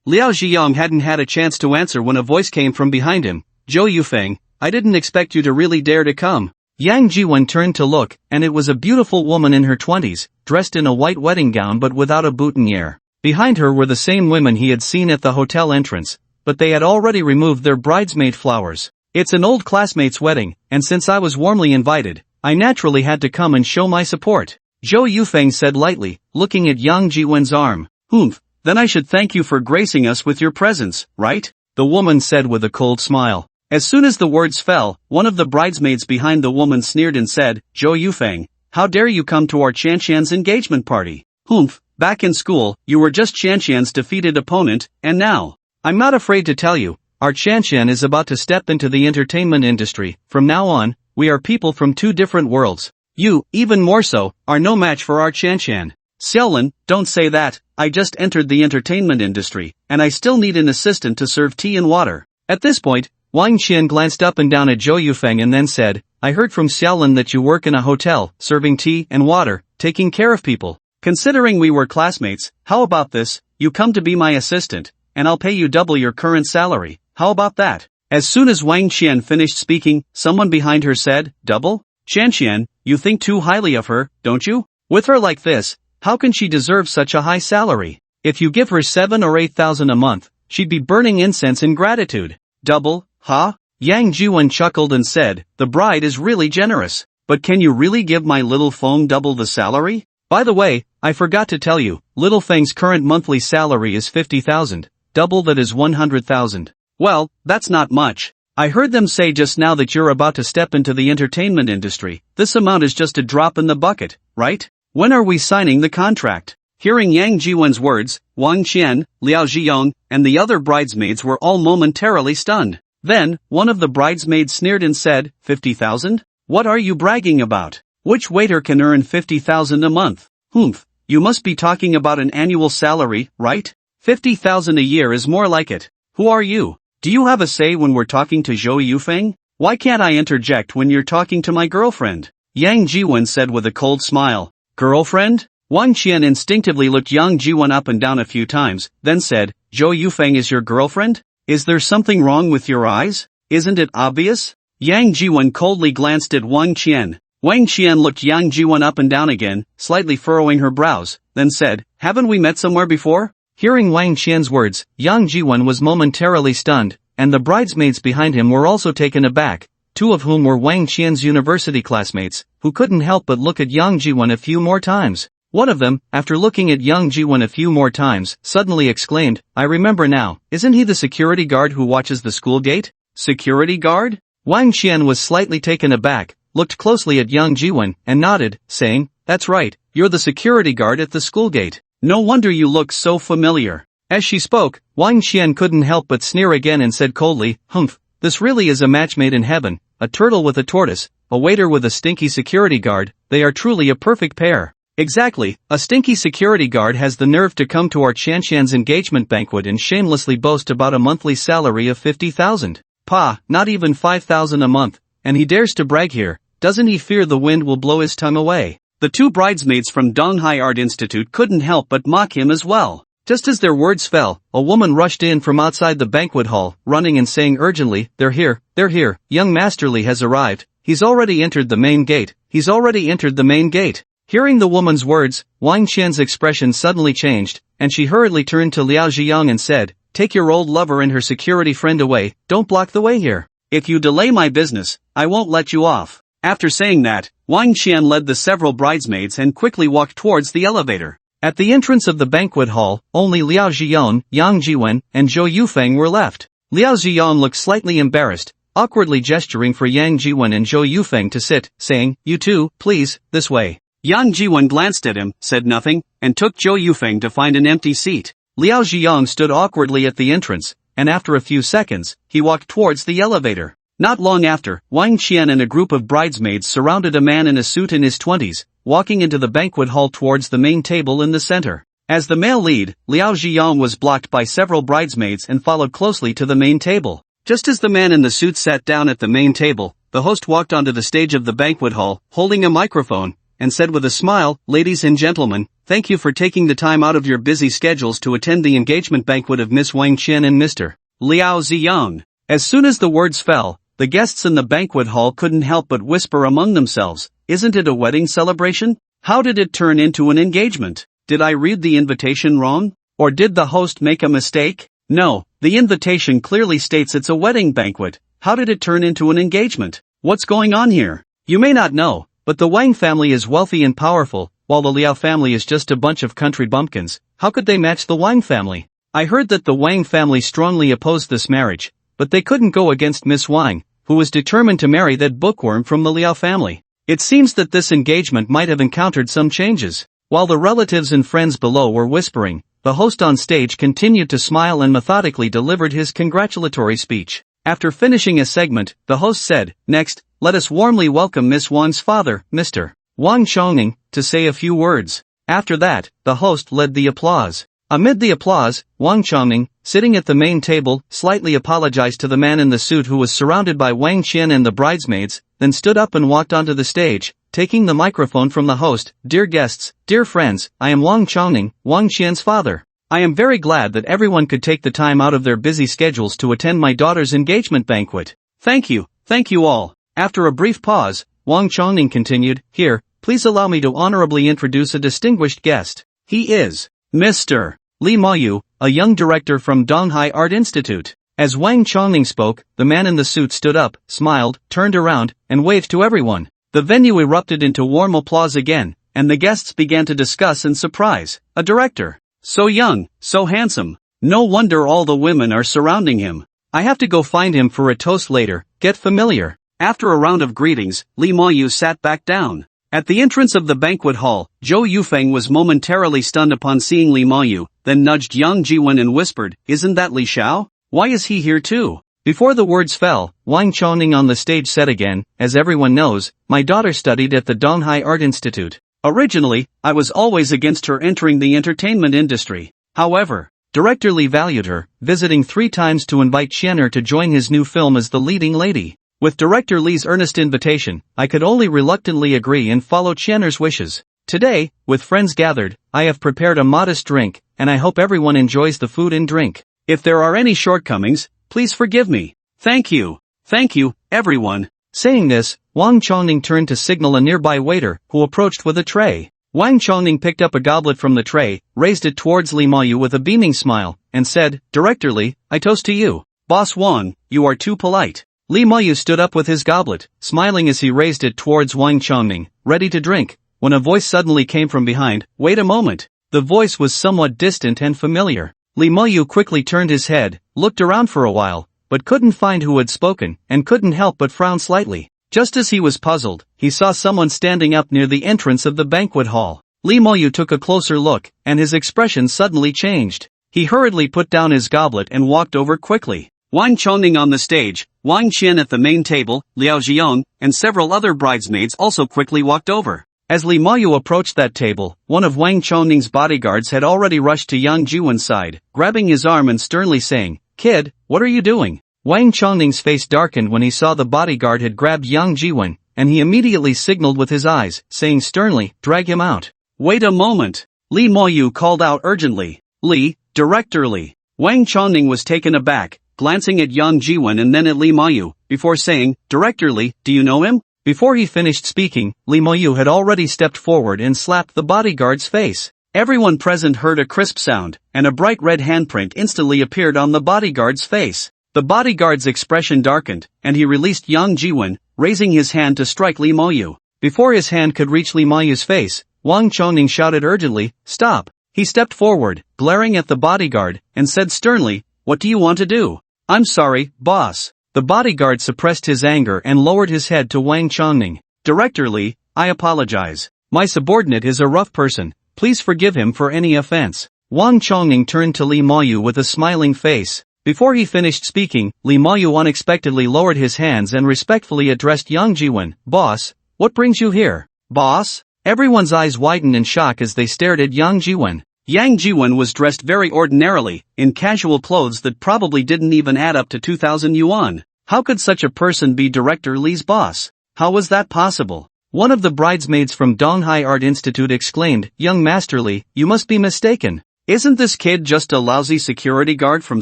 Liao Ziyang hadn't had a chance to answer when a voice came from behind him. "Zhou Yufeng, I didn't expect you to really dare to come." Yang Jiwen turned to look, and it was a beautiful woman in her 20s, dressed in a white wedding gown but without a boutonniere. Behind her were the same women he had seen at the hotel entrance, but they had already removed their bridesmaid flowers. "It's an old classmate's wedding, and since I was warmly invited, I naturally had to come and show my support," Zhou Yufeng said lightly, looking at Yang Jiwen's arm. "Humph, then I should thank you for gracing us with your presence, right?" the woman said with a cold smile. As soon as the words fell, one of the bridesmaids behind the woman sneered and said, "Zhou Yufeng, how dare you come to our Qianqian's engagement party? Humph, back in school, you were just Qianqian's defeated opponent, and now..." "I'm not afraid to tell you, our Qianqian is about to step into the entertainment industry. From now on, we are people from two different worlds. You, even more so, are no match for our Qianqian." "Xiaolin, don't say that. I just entered the entertainment industry, and I still need an assistant to serve tea and water." At this point, Wang Qian glanced up and down at Zhou Yufeng and then said, "I heard from Xiaolin that you work in a hotel, serving tea and water, taking care of people. Considering we were classmates, how about this? You come to be my assistant, and I'll pay you double your current salary. How about that?" As soon as Wang Qian finished speaking, someone behind her said, "Double? Qianqian, you think too highly of her, don't you? With her like this, how can she deserve such a high salary? If you give her 7 or 8,000 a month, she'd be burning incense in gratitude." "Double, huh?" Yang Jiwen chuckled and said, "The bride is really generous. But can you really give my little Feng double the salary? By the way, I forgot to tell you, little Feng's current monthly salary is 50,000, double that is 100,000. Well, that's not much. I heard them say just now that you're about to step into the entertainment industry. This amount is just a drop in the bucket, right? When are we signing the contract?" Hearing Yang Jiwen's words, Wang Qian, Liao Ziyang, and the other bridesmaids were all momentarily stunned. Then, one of the bridesmaids sneered and said, 50,000? What are you bragging about? Which waiter can earn 50,000 a month? Humph, you must be talking about an annual salary, right? 50,000 a year is more like it. Who are you? Do you have a say when we're talking to Zhou Yufeng? Why can't I interject when you're talking to my girlfriend?" Yang Jiwen said with a cold smile. "Girlfriend?" Wang Qian instinctively looked Yang Jiwen up and down a few times, then said, "Zhou Yufeng is your girlfriend? Is there something wrong with your eyes? Isn't it obvious?" Yang Jiwen coldly glanced at Wang Qian. Wang Qian looked Yang Jiwen up and down again, slightly furrowing her brows, then said, "Haven't we met somewhere before?" Hearing Wang Qian's words, Yang Jiwen was momentarily stunned, and the bridesmaids behind him were also taken aback, two of whom were Wang Qian's university classmates, who couldn't help but look at Yang Jiwen a few more times. One of them, after looking at Yang Jiwen a few more times, suddenly exclaimed, "I remember now, isn't he the security guard who watches the school gate?" "Security guard?" Wang Qian was slightly taken aback, looked closely at Yang Jiwen, and nodded, saying, "That's right, you're the security guard at the school gate. No wonder you look so familiar." As she spoke, Wang Qian couldn't help but sneer again and said coldly, "Humph, this really is a match made in heaven, a turtle with a tortoise, a waiter with a stinky security guard, they are truly a perfect pair." Exactly, a stinky security guard has the nerve to come to our Qianqian's engagement banquet and shamelessly boast about a monthly salary of 50,000. Pa, not even 5,000 a month, and he dares to brag here, doesn't he fear the wind will blow his tongue away? The two bridesmaids from Donghai Art Institute couldn't help but mock him as well. Just as their words fell, a woman rushed in from outside the banquet hall, running and saying urgently, they're here, young Master Li has arrived, he's already entered the main gate, he's already entered the main gate." Hearing the woman's words, Wang Qian's expression suddenly changed, and she hurriedly turned to Liao Zhiyang and said, "Take your old lover and her security friend away, don't block the way here. If you delay my business, I won't let you off." After saying that, Wang Qian led the several bridesmaids and quickly walked towards the elevator. At the entrance of the banquet hall, only Liao Zhiyang, Yang Jiwen, and Zhou Yufeng were left. Liao Zhiyang looked slightly embarrassed, awkwardly gesturing for Yang Jiwen and Zhou Yufeng to sit, saying, "You two, please, this way." Yang Jiwen glanced at him, said nothing, and took Zhou Yufeng to find an empty seat. Liao Zhiyang stood awkwardly at the entrance, and after a few seconds, he walked towards the elevator. Not long after, Wang Qian and a group of bridesmaids surrounded a man in a suit in his 20s, walking into the banquet hall towards the main table in the center. As the male lead, Liao Zhiyang was blocked by several bridesmaids and followed closely to the main table. Just as the man in the suit sat down at the main table, the host walked onto the stage of the banquet hall, holding a microphone, and said with a smile, "Ladies and gentlemen, thank you for taking the time out of your busy schedules to attend the engagement banquet of Miss Wang Qian and Mr. Liao Ziyang." As soon as the words fell, the guests in the banquet hall couldn't help but whisper among themselves, "Isn't it a wedding celebration? How did it turn into an engagement? Did I read the invitation wrong? Or did the host make a mistake? No, the invitation clearly states it's a wedding banquet. How did it turn into an engagement? What's going on here?" You may not know, but the Wang family is wealthy and powerful, while the Liao family is just a bunch of country bumpkins. How could they match the Wang family? I heard that the Wang family strongly opposed this marriage, but they couldn't go against Miss Wang, who was determined to marry that bookworm from the Liao family. It seems that this engagement might have encountered some changes. While the relatives and friends below were whispering, the host on stage continued to smile and methodically delivered his congratulatory speech. After finishing a segment, the host said, "Next, let us warmly welcome Miss Wang's father, Mr. Wang Chongning, to say a few words." After that, the host led the applause. Amid the applause, Wang Chongning, sitting at the main table, slightly apologized to the man in the suit who was surrounded by Wang Qian and the bridesmaids, then stood up and walked onto the stage, taking the microphone from the host. "Dear guests, dear friends, I am Wang Chongning, Wang Qian's father. I am very glad that everyone could take the time out of their busy schedules to attend my daughter's engagement banquet. Thank you all." After a brief pause, Wang Chongning continued, "Here, please allow me to honorably introduce a distinguished guest. He is Mr. Li Maoyu, a young director from Donghai Art Institute." As Wang Chongning spoke, the man in the suit stood up, smiled, turned around, and waved to everyone. The venue erupted into warm applause again, and the guests began to discuss in surprise. A director. So young, so handsome. No wonder all the women are surrounding him. I have to go find him for a toast later, get familiar. After a round of greetings, Li Maoyu sat back down. At the entrance of the banquet hall, Zhou Yufeng was momentarily stunned upon seeing Li Maoyu, then nudged Yang Jiwen and whispered, "Isn't that Li Xiao? Why is he here too?" Before the words fell, Wang Chongning on the stage said again, "As everyone knows, my daughter studied at the Donghai Art Institute. Originally, I was always against her entering the entertainment industry. However, Director Li valued her, visiting 3 times to invite Qianer to join his new film as the leading lady. With Director Li's earnest invitation, I could only reluctantly agree and follow Qianer's wishes. Today, with friends gathered, I have prepared a modest drink, and I hope everyone enjoys the food and drink. If there are any shortcomings, please forgive me. Thank you, everyone." Saying this, Wang Chongning turned to signal a nearby waiter, who approached with a tray. Wang Chongning picked up a goblet from the tray, raised it towards Li Maoyu with a beaming smile, and said, "Director Li, I toast to you. Boss Wang, you are too polite." Li Maoyu stood up with his goblet, smiling as he raised it towards Wang Chongning, ready to drink, when a voice suddenly came from behind. "Wait a moment." The voice was somewhat distant and familiar. Li Maoyu quickly turned his head, looked around for a while, but couldn't find who had spoken, and couldn't help but frown slightly. Just as he was puzzled, he saw someone standing up near the entrance of the banquet hall. Lee Mo-yu took a closer look, and his expression suddenly changed. He hurriedly put down his goblet and walked over quickly. Wang Chongning on the stage, Wang Qian at the main table, Liao Zhiyong, and several other bridesmaids also quickly walked over. As Lee Mo-yu approached that table, one of Wang Chongning's bodyguards had already rushed to Yang Jiwen's side, grabbing his arm and sternly saying, "Kid, what are you doing?" Wang Chongning's face darkened when he saw the bodyguard had grabbed Yang Jiwen, and he immediately signaled with his eyes, saying sternly, "Drag him out." "Wait a moment!" Lee Mo-yu called out urgently. "Lee, Director Lee." Wang Chongning was taken aback, glancing at Yang Jiwen and then at Lee Mo-yu, before saying, "Director Lee, do you know him?" Before he finished speaking, Lee Mo-yu had already stepped forward and slapped the bodyguard's face. Everyone present heard a crisp sound, and a bright red handprint instantly appeared on the bodyguard's face. The bodyguard's expression darkened, and he released Yang Jiwen, raising his hand to strike Lee Mo-yu. Before his hand could reach Lee Mo-yu's face, Wang Chongning shouted urgently, "Stop!" He stepped forward, glaring at the bodyguard, and said sternly, "What do you want to do?" "I'm sorry, boss." The bodyguard suppressed his anger and lowered his head to Wang Chongning. "Director Lee, I apologize. My subordinate is a rough person, please forgive him for any offense." Wang Chongning turned to Lee Mo-yu with a smiling face. Before he finished speaking, Lee Mo-yu unexpectedly lowered his hands and respectfully addressed Yang Jiwen, "Boss, what brings you here?" "Boss?" Everyone's eyes widened in shock as they stared at Yang Jiwen. Yang Jiwen was dressed very ordinarily, in casual clothes that probably didn't even add up to 2,000 yuan. How could such a person be Director Lee's boss? How was that possible? One of the bridesmaids from Donghai Art Institute exclaimed, "Young Master Lee, you must be mistaken. Isn't this kid just a lousy security guard from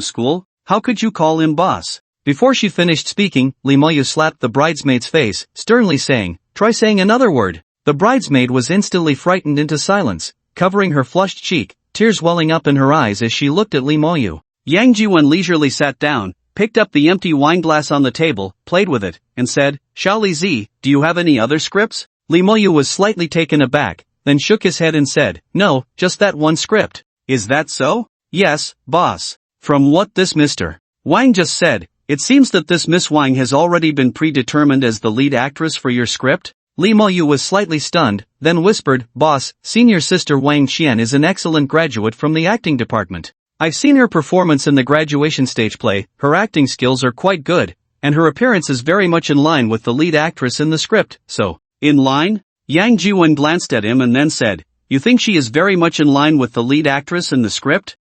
school? How could you call him boss?" Before she finished speaking, Lee Mo-yu slapped the bridesmaid's face, sternly saying, "Try saying another word." The bridesmaid was instantly frightened into silence, covering her flushed cheek, tears welling up in her eyes as she looked at Lee Mo-yu. Yang Jiwen leisurely sat down, picked up the empty wineglass on the table, played with it, and said, "Xiao Li Zi, do you have any other scripts?" Lee Mo-yu was slightly taken aback, then shook his head and said, "No, just that one script." "Is that so?" "Yes, boss." "From what this Mr. Wang just said, it seems that this Miss Wang has already been predetermined as the lead actress for your script?" Lee Mo-yu was slightly stunned, then whispered, "Boss, senior sister Wang Qian is an excellent graduate from the acting department. I've seen her performance in the graduation stage play, her acting skills are quite good, and her appearance is very much in line with the lead actress in the script, so." "In line?" Yang Jiwen glanced at him and then said, "You think she is very much in line with the lead actress in the script?"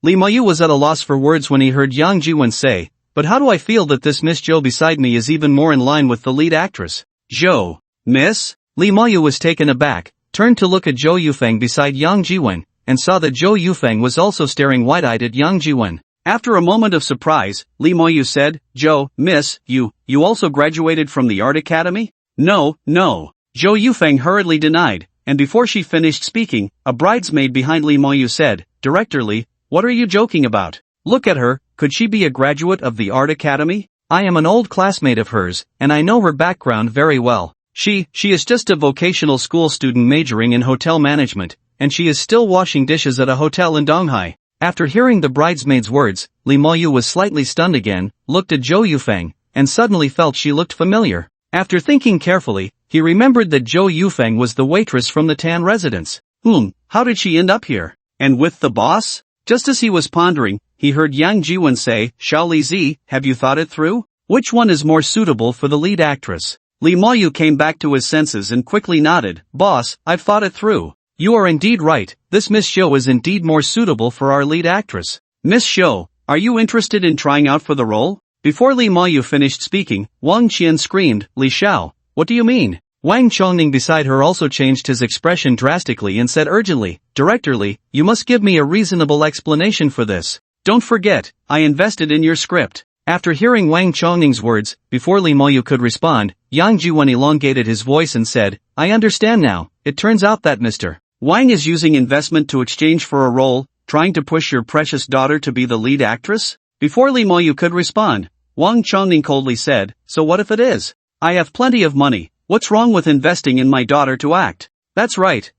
Lee Mo-yu was at a loss for words when he heard Yang Jiwen say, "But how do I feel that this Miss Zhou beside me is even more in line with the lead actress?" "Zhou? Miss?" Lee Mo-yu was taken aback, turned to look at Zhou Yufeng beside Yang Jiwen, and saw that Zhou Yufeng was also staring wide-eyed at Yang Jiwen. After a moment of surprise, Lee Mo-yu said, "Zhou, Miss, you also graduated from the art academy?" No. Zhou Yufeng hurriedly denied, and before she finished speaking, a bridesmaid behind Lee Mo-yu said, "Director Lee, what are you joking about? Look at her, could she be a graduate of the art academy? I am an old classmate of hers, and I know her background very well. She is just a vocational school student majoring in hotel management, and she is still washing dishes at a hotel in Donghai." After hearing the bridesmaid's words, Lee Mo-yu was slightly stunned again, looked at Zhou Yufeng, and suddenly felt she looked familiar. After thinking carefully, he remembered that Zhou Yufeng was the waitress from the Tan residence. How did she end up here? And with the boss? Just as he was pondering, he heard Yang Jiwen say, "Xiao Li Zi, have you thought it through? Which one is more suitable for the lead actress?" Lee Mo-yu came back to his senses and quickly nodded, "Boss, I've thought it through. You are indeed right, this Miss Zhou is indeed more suitable for our lead actress. Miss Zhou, are you interested in trying out for the role?" Before Lee Mo-yu finished speaking, Wang Qian screamed, "Li Xiao, what do you mean?" Wang Chongning beside her also changed his expression drastically and said urgently, "Director Lee, you must give me a reasonable explanation for this. Don't forget, I invested in your script." After hearing Wang Chongning's words, before Lee Mo-yu could respond, Yang Jiwen elongated his voice and said, "I understand now, it turns out that Mr. Wang is using investment to exchange for a role, trying to push your precious daughter to be the lead actress?" Before Lee Mo-yu could respond, Wang Chongning coldly said, "So what if it is? I have plenty of money, what's wrong with investing in my daughter to act?" That's right,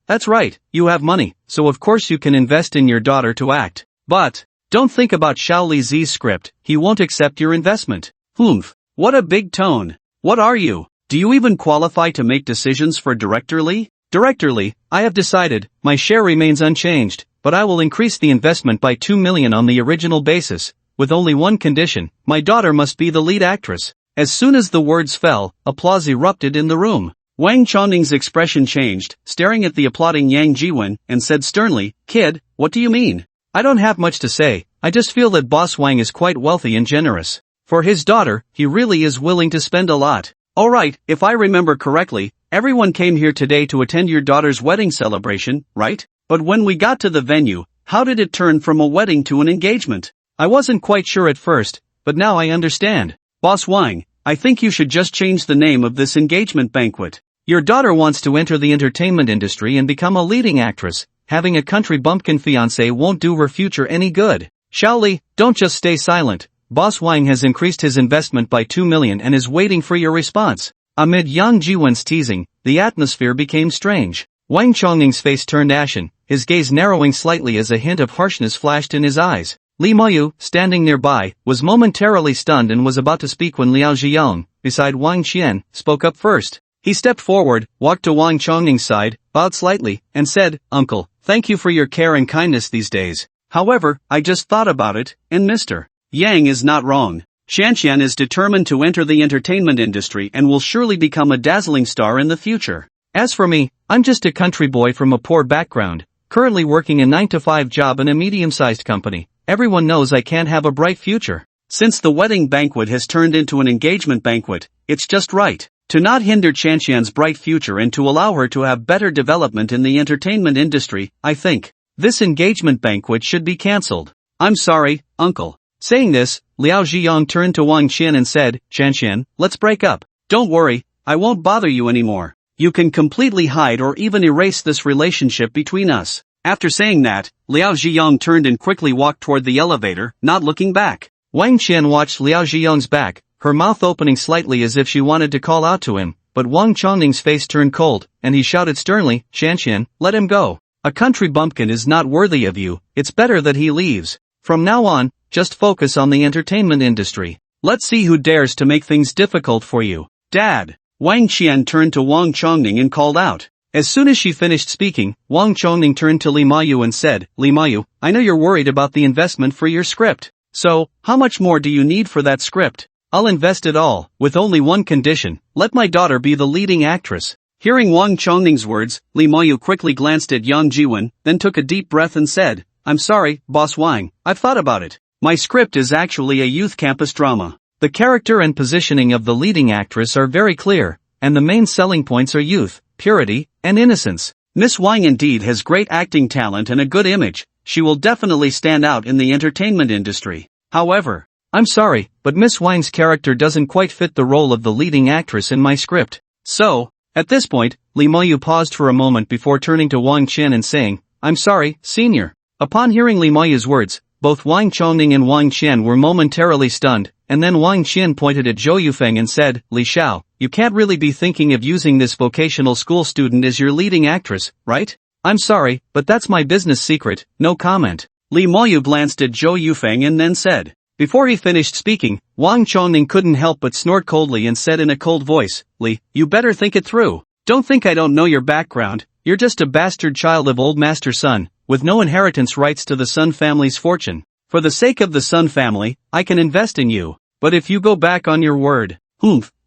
you have money, so of course you can invest in your daughter to act. But Don't think about Xiao Li Zi's script, he won't accept your investment. Humph. What a big tone. What are you? Do you even qualify to make decisions for Director Li? Director Li, I have decided, my share remains unchanged, but I will increase the investment by 2 million on the original basis, with only one condition, my daughter must be the lead actress. As soon as the words fell, applause erupted in the room. Wang Chongning's expression changed, staring at the applauding Yang Jiwen, and said sternly, "Kid, what do you mean?" "I don't have much to say, I just feel that Boss Wang is quite wealthy and generous. For his daughter, he really is willing to spend a lot. Alright, if I remember correctly, everyone came here today to attend your daughter's wedding celebration, right? But when we got to the venue, how did it turn from a wedding to an engagement? I wasn't quite sure at first, but now I understand. Boss Wang, I think you should just change the name of this engagement banquet. Your daughter wants to enter the entertainment industry and become a leading actress. Having a country bumpkin fiancé won't do her future any good. Xiao Li, don't just stay silent. Boss Wang has increased his investment by 2 million and is waiting for your response." Amid Yang Jiwen's teasing, the atmosphere became strange. Wang Chongning's face turned ashen, his gaze narrowing slightly as a hint of harshness flashed in his eyes. Li Moyu, standing nearby, was momentarily stunned and was about to speak when Liao Zhiyong, beside Wang Qian, spoke up first. He stepped forward, walked to Wang Chongning's side, bowed slightly, and said, "Uncle, thank you for your care and kindness these days. However, I just thought about it, and Mr. Yang is not wrong. Shanxian is determined to enter the entertainment industry and will surely become a dazzling star in the future. As for me, I'm just a country boy from a poor background, currently working a 9-to-5 job in a medium-sized company. Everyone knows I can't have a bright future. Since the wedding banquet has turned into an engagement banquet, it's just right to not hinder Shanxian's bright future and to allow her to have better development in the entertainment industry. I think this engagement banquet should be cancelled. I'm sorry, uncle." Saying this, Liao Zhiyong turned to Wang Qian and said, "Shanshan, let's break up. Don't worry, I won't bother you anymore. You can completely hide or even erase this relationship between us." After saying that, Liao Zhiyong turned and quickly walked toward the elevator, not looking back. Wang Qian watched Liao Zhiyong's back, her mouth opening slightly as if she wanted to call out to him, but Wang Chongning's face turned cold, and he shouted sternly, "Shanshan, let him go. A country bumpkin is not worthy of you, it's better that he leaves. From now on, just focus on the entertainment industry. Let's see who dares to make things difficult for you." "Dad!" Wang Qian turned to Wang Chongning and called out. As soon as she finished speaking, Wang Chongning turned to Li Mayu and said, "Li Mayu, I know you're worried about the investment for your script. So, how much more do you need for that script? I'll invest it all, with only one condition, let my daughter be the leading actress." Hearing Wang Chongning's words, Li Mayu quickly glanced at Yang Jiwen, then took a deep breath and said, "I'm sorry, Boss Wang, I've thought about it. My script is actually a youth campus drama. The character and positioning of the leading actress are very clear, and the main selling points are youth, purity, and innocence. Miss Wang indeed has great acting talent and a good image, she will definitely stand out in the entertainment industry. However, I'm sorry, but Miss Wang's character doesn't quite fit the role of the leading actress in my script. So," at this point, Li Moyu paused for a moment before turning to Wang Qian and saying, "I'm sorry, senior." Upon hearing Li Moyu's words, both Wang Chongning and Wang Qian were momentarily stunned, and then Wang Qian pointed at Zhou Yufeng and said, "Li Xiao, you can't really be thinking of using this vocational school student as your leading actress, right?" "I'm sorry, but that's my business secret, no comment." Li Moyu glanced at Zhou Yufeng and then said. Before he finished speaking, Wang Chongning couldn't help but snort coldly and said in a cold voice, "Li, you better think it through. Don't think I don't know your background, you're just a bastard child of old master Sun, with no inheritance rights to the Sun family's fortune. For the sake of the Sun family, I can invest in you, but if you go back on your word,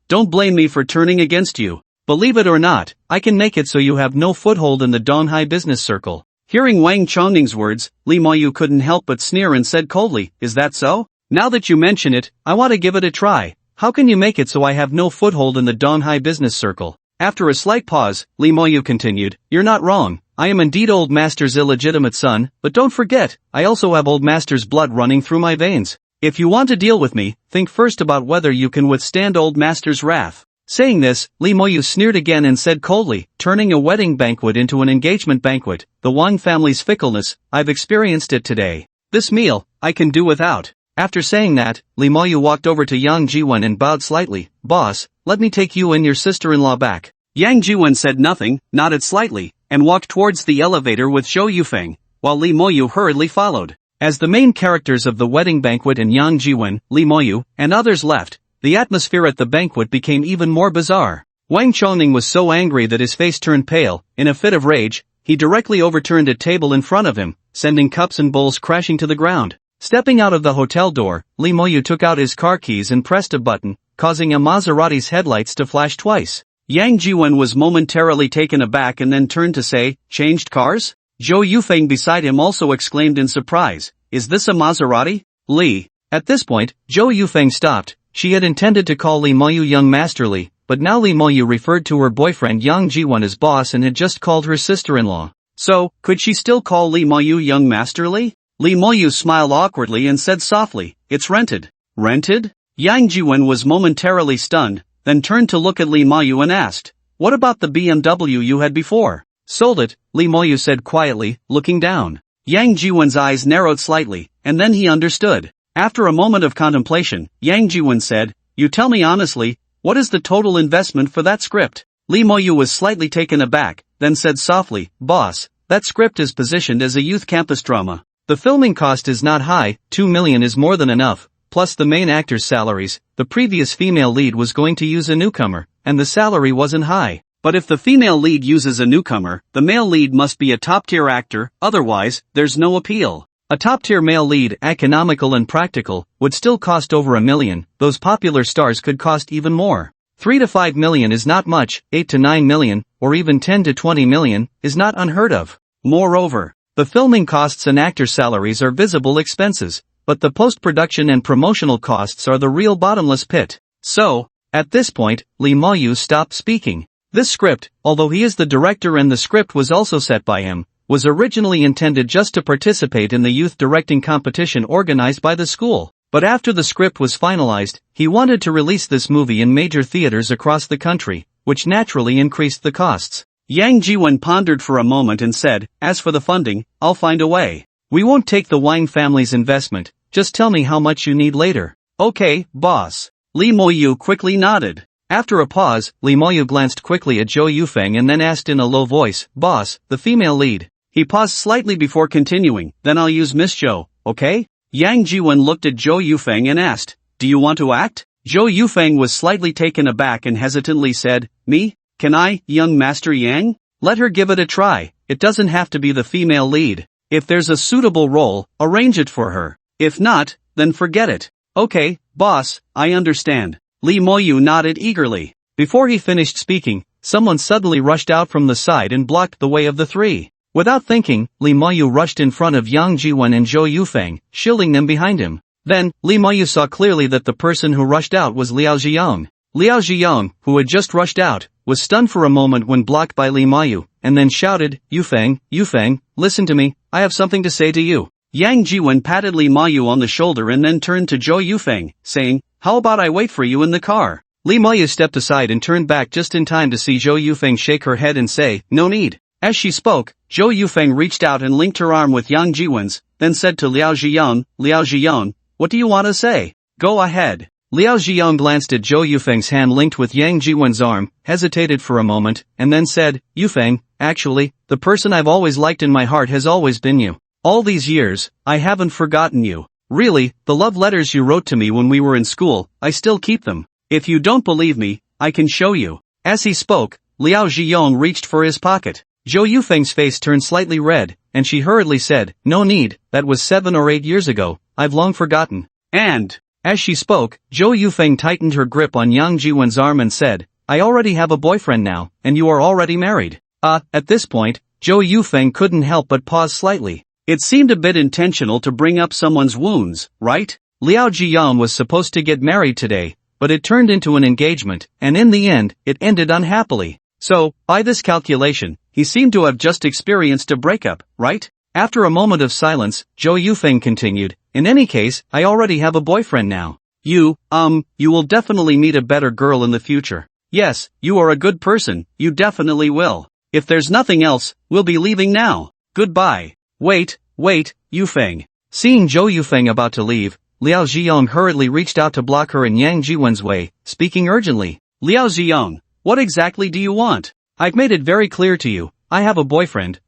don't blame me for turning against you. Believe it or not, I can make it so you have no foothold in the Donghai business circle." Hearing Wang Chongning's words, Li Moyu couldn't help but sneer and said coldly, "Is that so? Now that you mention it, I want to give it a try. How can you make it so I have no foothold in the Donghai business circle?" After a slight pause, Li Moyu continued, "You're not wrong. I am indeed old master's illegitimate son, but don't forget, I also have old master's blood running through my veins. If you want to deal with me, think first about whether you can withstand old master's wrath." Saying this, Li Moyu sneered again and said coldly, "Turning a wedding banquet into an engagement banquet, the Wang family's fickleness, I've experienced it today. This meal, I can do without." After saying that, Li Moyu walked over to Yang Jiwen and bowed slightly. "Boss, let me take you and your sister-in-law back." Yang Jiwen said nothing, nodded slightly, and walked towards the elevator with Zhou Yufeng, while Li Moyu hurriedly followed. As the main characters of the wedding banquet and Yang Jiwen, Lee Moyu, and others left, the atmosphere at the banquet became even more bizarre. Wang Chongning was so angry that his face turned pale. In a fit of rage, he directly overturned a table in front of him, sending cups and bowls crashing to the ground. Stepping out of the hotel door, Lee Moyu took out his car keys and pressed a button, causing a Maserati's headlights to flash twice. Yang Jiwen was momentarily taken aback and then turned to say, "Changed cars?" Zhou Yufeng beside him also exclaimed in surprise, "Is this a Maserati, Lee?" At this point, Zhou Yufeng stopped. She had intended to call Lee Moyu young Master Lee, but now Lee Moyu referred to her boyfriend Yang Jiwen as boss and had just called her sister-in-law. So, could she still call Lee Moyu young Master Lee? Lee Moyu smiled awkwardly and said softly, "It's rented." Rented? Yang Jiwen was momentarily stunned, then turned to look at Lee Moyu and asked, "What about the BMW you had before?" "Sold it," Lee Moyu said quietly, looking down. Yang Jiwen's eyes narrowed slightly, and then he understood. After a moment of contemplation, Yang Jiwen said, "You tell me honestly, what is the total investment for that script?" Lee Moyu was slightly taken aback, then said softly, "Boss, that script is positioned as a youth campus drama. The filming cost is not high, 2 million is more than enough, plus the main actor's salaries. The previous female lead was going to use a newcomer, and the salary wasn't high. But if the female lead uses a newcomer, the male lead must be a top-tier actor, otherwise, there's no appeal. A top-tier male lead, economical and practical, would still cost over 1 million, those popular stars could cost even more. 3 to 5 million is not much, 8 to 9 million, or even 10 to 20 million, is not unheard of. Moreover, the filming costs and actor salaries are visible expenses, but the post-production and promotional costs are the real bottomless pit. So, at this point, Lee Moyu stopped speaking. This script, although he is the director and the script was also set by him, was originally intended just to participate in the youth directing competition organized by the school. But after the script was finalized, he wanted to release this movie in major theaters across the country, which naturally increased the costs. Yang Jiwen pondered for a moment and said, "As for the funding, I'll find a way. We won't take the Wang family's investment, just tell me how much you need later." "Okay, boss." Lee Moyu quickly nodded. After a pause, Lee Moyu glanced quickly at Zhou Yufeng and then asked in a low voice, "Boss, the female lead." He paused slightly before continuing, "Then I'll use Miss Zhou, okay?" Yang Jiwen looked at Zhou Yufeng and asked, "Do you want to act?" Zhou Yufeng was slightly taken aback and hesitantly said, "Me? Can I, young Master Yang?" "Let her give it a try, it doesn't have to be the female lead. If there's a suitable role, arrange it for her. If not, then forget it." "Okay, boss, I understand." Lee Moyu nodded eagerly. Before he finished speaking, someone suddenly rushed out from the side and blocked the way of the three. Without thinking, Lee Moyu rushed in front of Yang Jiwen and Zhou Yufeng, shielding them behind him. Then, Lee Moyu saw clearly that the person who rushed out was Liao Zhiyong. Liao Zhiyong, who had just rushed out, was stunned for a moment when blocked by Lee Moyu, and then shouted, Yufeng, listen to me, I have something to say to you." Yang Jiwen patted Lee Moyu on the shoulder and then turned to Zhou Yufeng, saying, "How about I wait for you in the car?" Lee Moyu stepped aside and turned back just in time to see Zhou Yufeng shake her head and say, "No need." As she spoke, Zhou Yufeng reached out and linked her arm with Yang Jiwen's, then said to Liao Zhiyong, "What do you want to say? Go ahead." Liao Zhiyong glanced at Zhou Yufeng's hand linked with Yang Jiwen's arm, hesitated for a moment, and then said, "Yufeng, actually, the person I've always liked in my heart has always been you. All these years, I haven't forgotten you. Really, the love letters you wrote to me when we were in school, I still keep them. If you don't believe me, I can show you." As he spoke, Liao Zhiyong reached for his pocket. Zhou Yufeng's face turned slightly red, and she hurriedly said, "No need, that was 7 or 8 years ago, I've long forgotten." And, as she spoke, Zhou Yufeng tightened her grip on Yang Jiwen's arm and said, "I already have a boyfriend now, and you are already married." At this point, Zhou Yufeng couldn't help but pause slightly. It seemed a bit intentional to bring up someone's wounds, right? Liao Zhiyong was supposed to get married today, but it turned into an engagement, and in the end, it ended unhappily. So, by this calculation, he seemed to have just experienced a breakup, right? After a moment of silence, Zhou Yufeng continued, "In any case, I already have a boyfriend now. You will definitely meet a better girl in the future. Yes, you are a good person, you definitely will. If there's nothing else, we'll be leaving now. Goodbye." Wait, Yufeng. Seeing Zhou Yufeng about to leave, Liao Zhiyong hurriedly reached out to block her in Yang Jiwen's way, speaking urgently. "Liao Zhiyong, what exactly do you want? I've made it very clear to you, I have a boyfriend.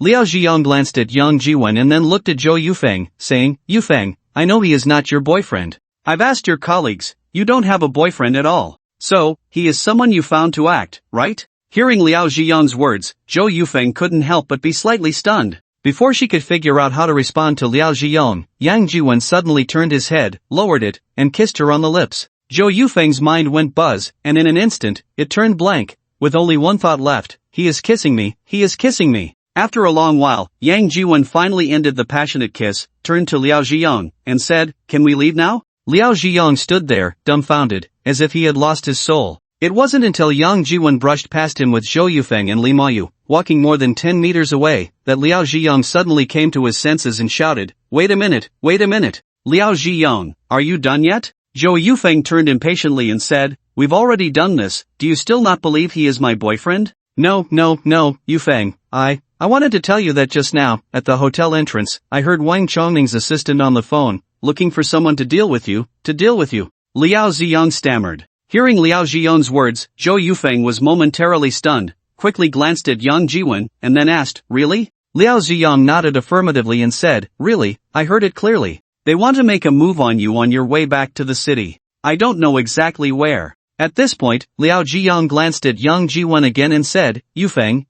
Liao Zhiyong glanced at Yang Jiwen and then looked at Zhou Yufeng, saying, Yufeng, I know he is not your boyfriend. I've asked your colleagues, you don't have a boyfriend at all. So, he is someone you found to act, right? Hearing Liao Zhiyong's words, Zhou Yufeng couldn't help but be slightly stunned. Before she could figure out how to respond to Liao Zhiyong, Yang Jiwen suddenly turned his head, lowered it, and kissed her on the lips. Zhou Yufeng's mind went buzz, and in an instant, it turned blank, with only one thought left, he is kissing me, he is kissing me. After a long while, Yang Jiwen finally ended the passionate kiss, turned to Liao Zhiyong, and said, can we leave now? Liao Zhiyong stood there, dumbfounded, as if he had lost his soul. It wasn't until Yang Jiwen brushed past him with Zhou Yufeng and Li Mayu, walking more than 10 meters away, that Liao Zhiyong suddenly came to his senses and shouted, wait a minute, Liao Zhiyong, are you done yet? Zhou Yufeng turned impatiently and said, we've already done this, do you still not believe he is my boyfriend? No, Yufeng, I wanted to tell you that just now, at the hotel entrance, I heard Wang Chongming's assistant on the phone, looking for someone to deal with you. Liao Zhiyong stammered. Hearing Liao Zhiyong's words, Zhou Yufeng was momentarily stunned, quickly glanced at Yang Jiwen, and then asked, really? Liao Zhiyong nodded affirmatively and said, really, I heard it clearly. They want to make a move on you on your way back to the city. I don't know exactly where. At this point, Liao Zhiyong glanced at Yang Jiwen again and said, Yufeng,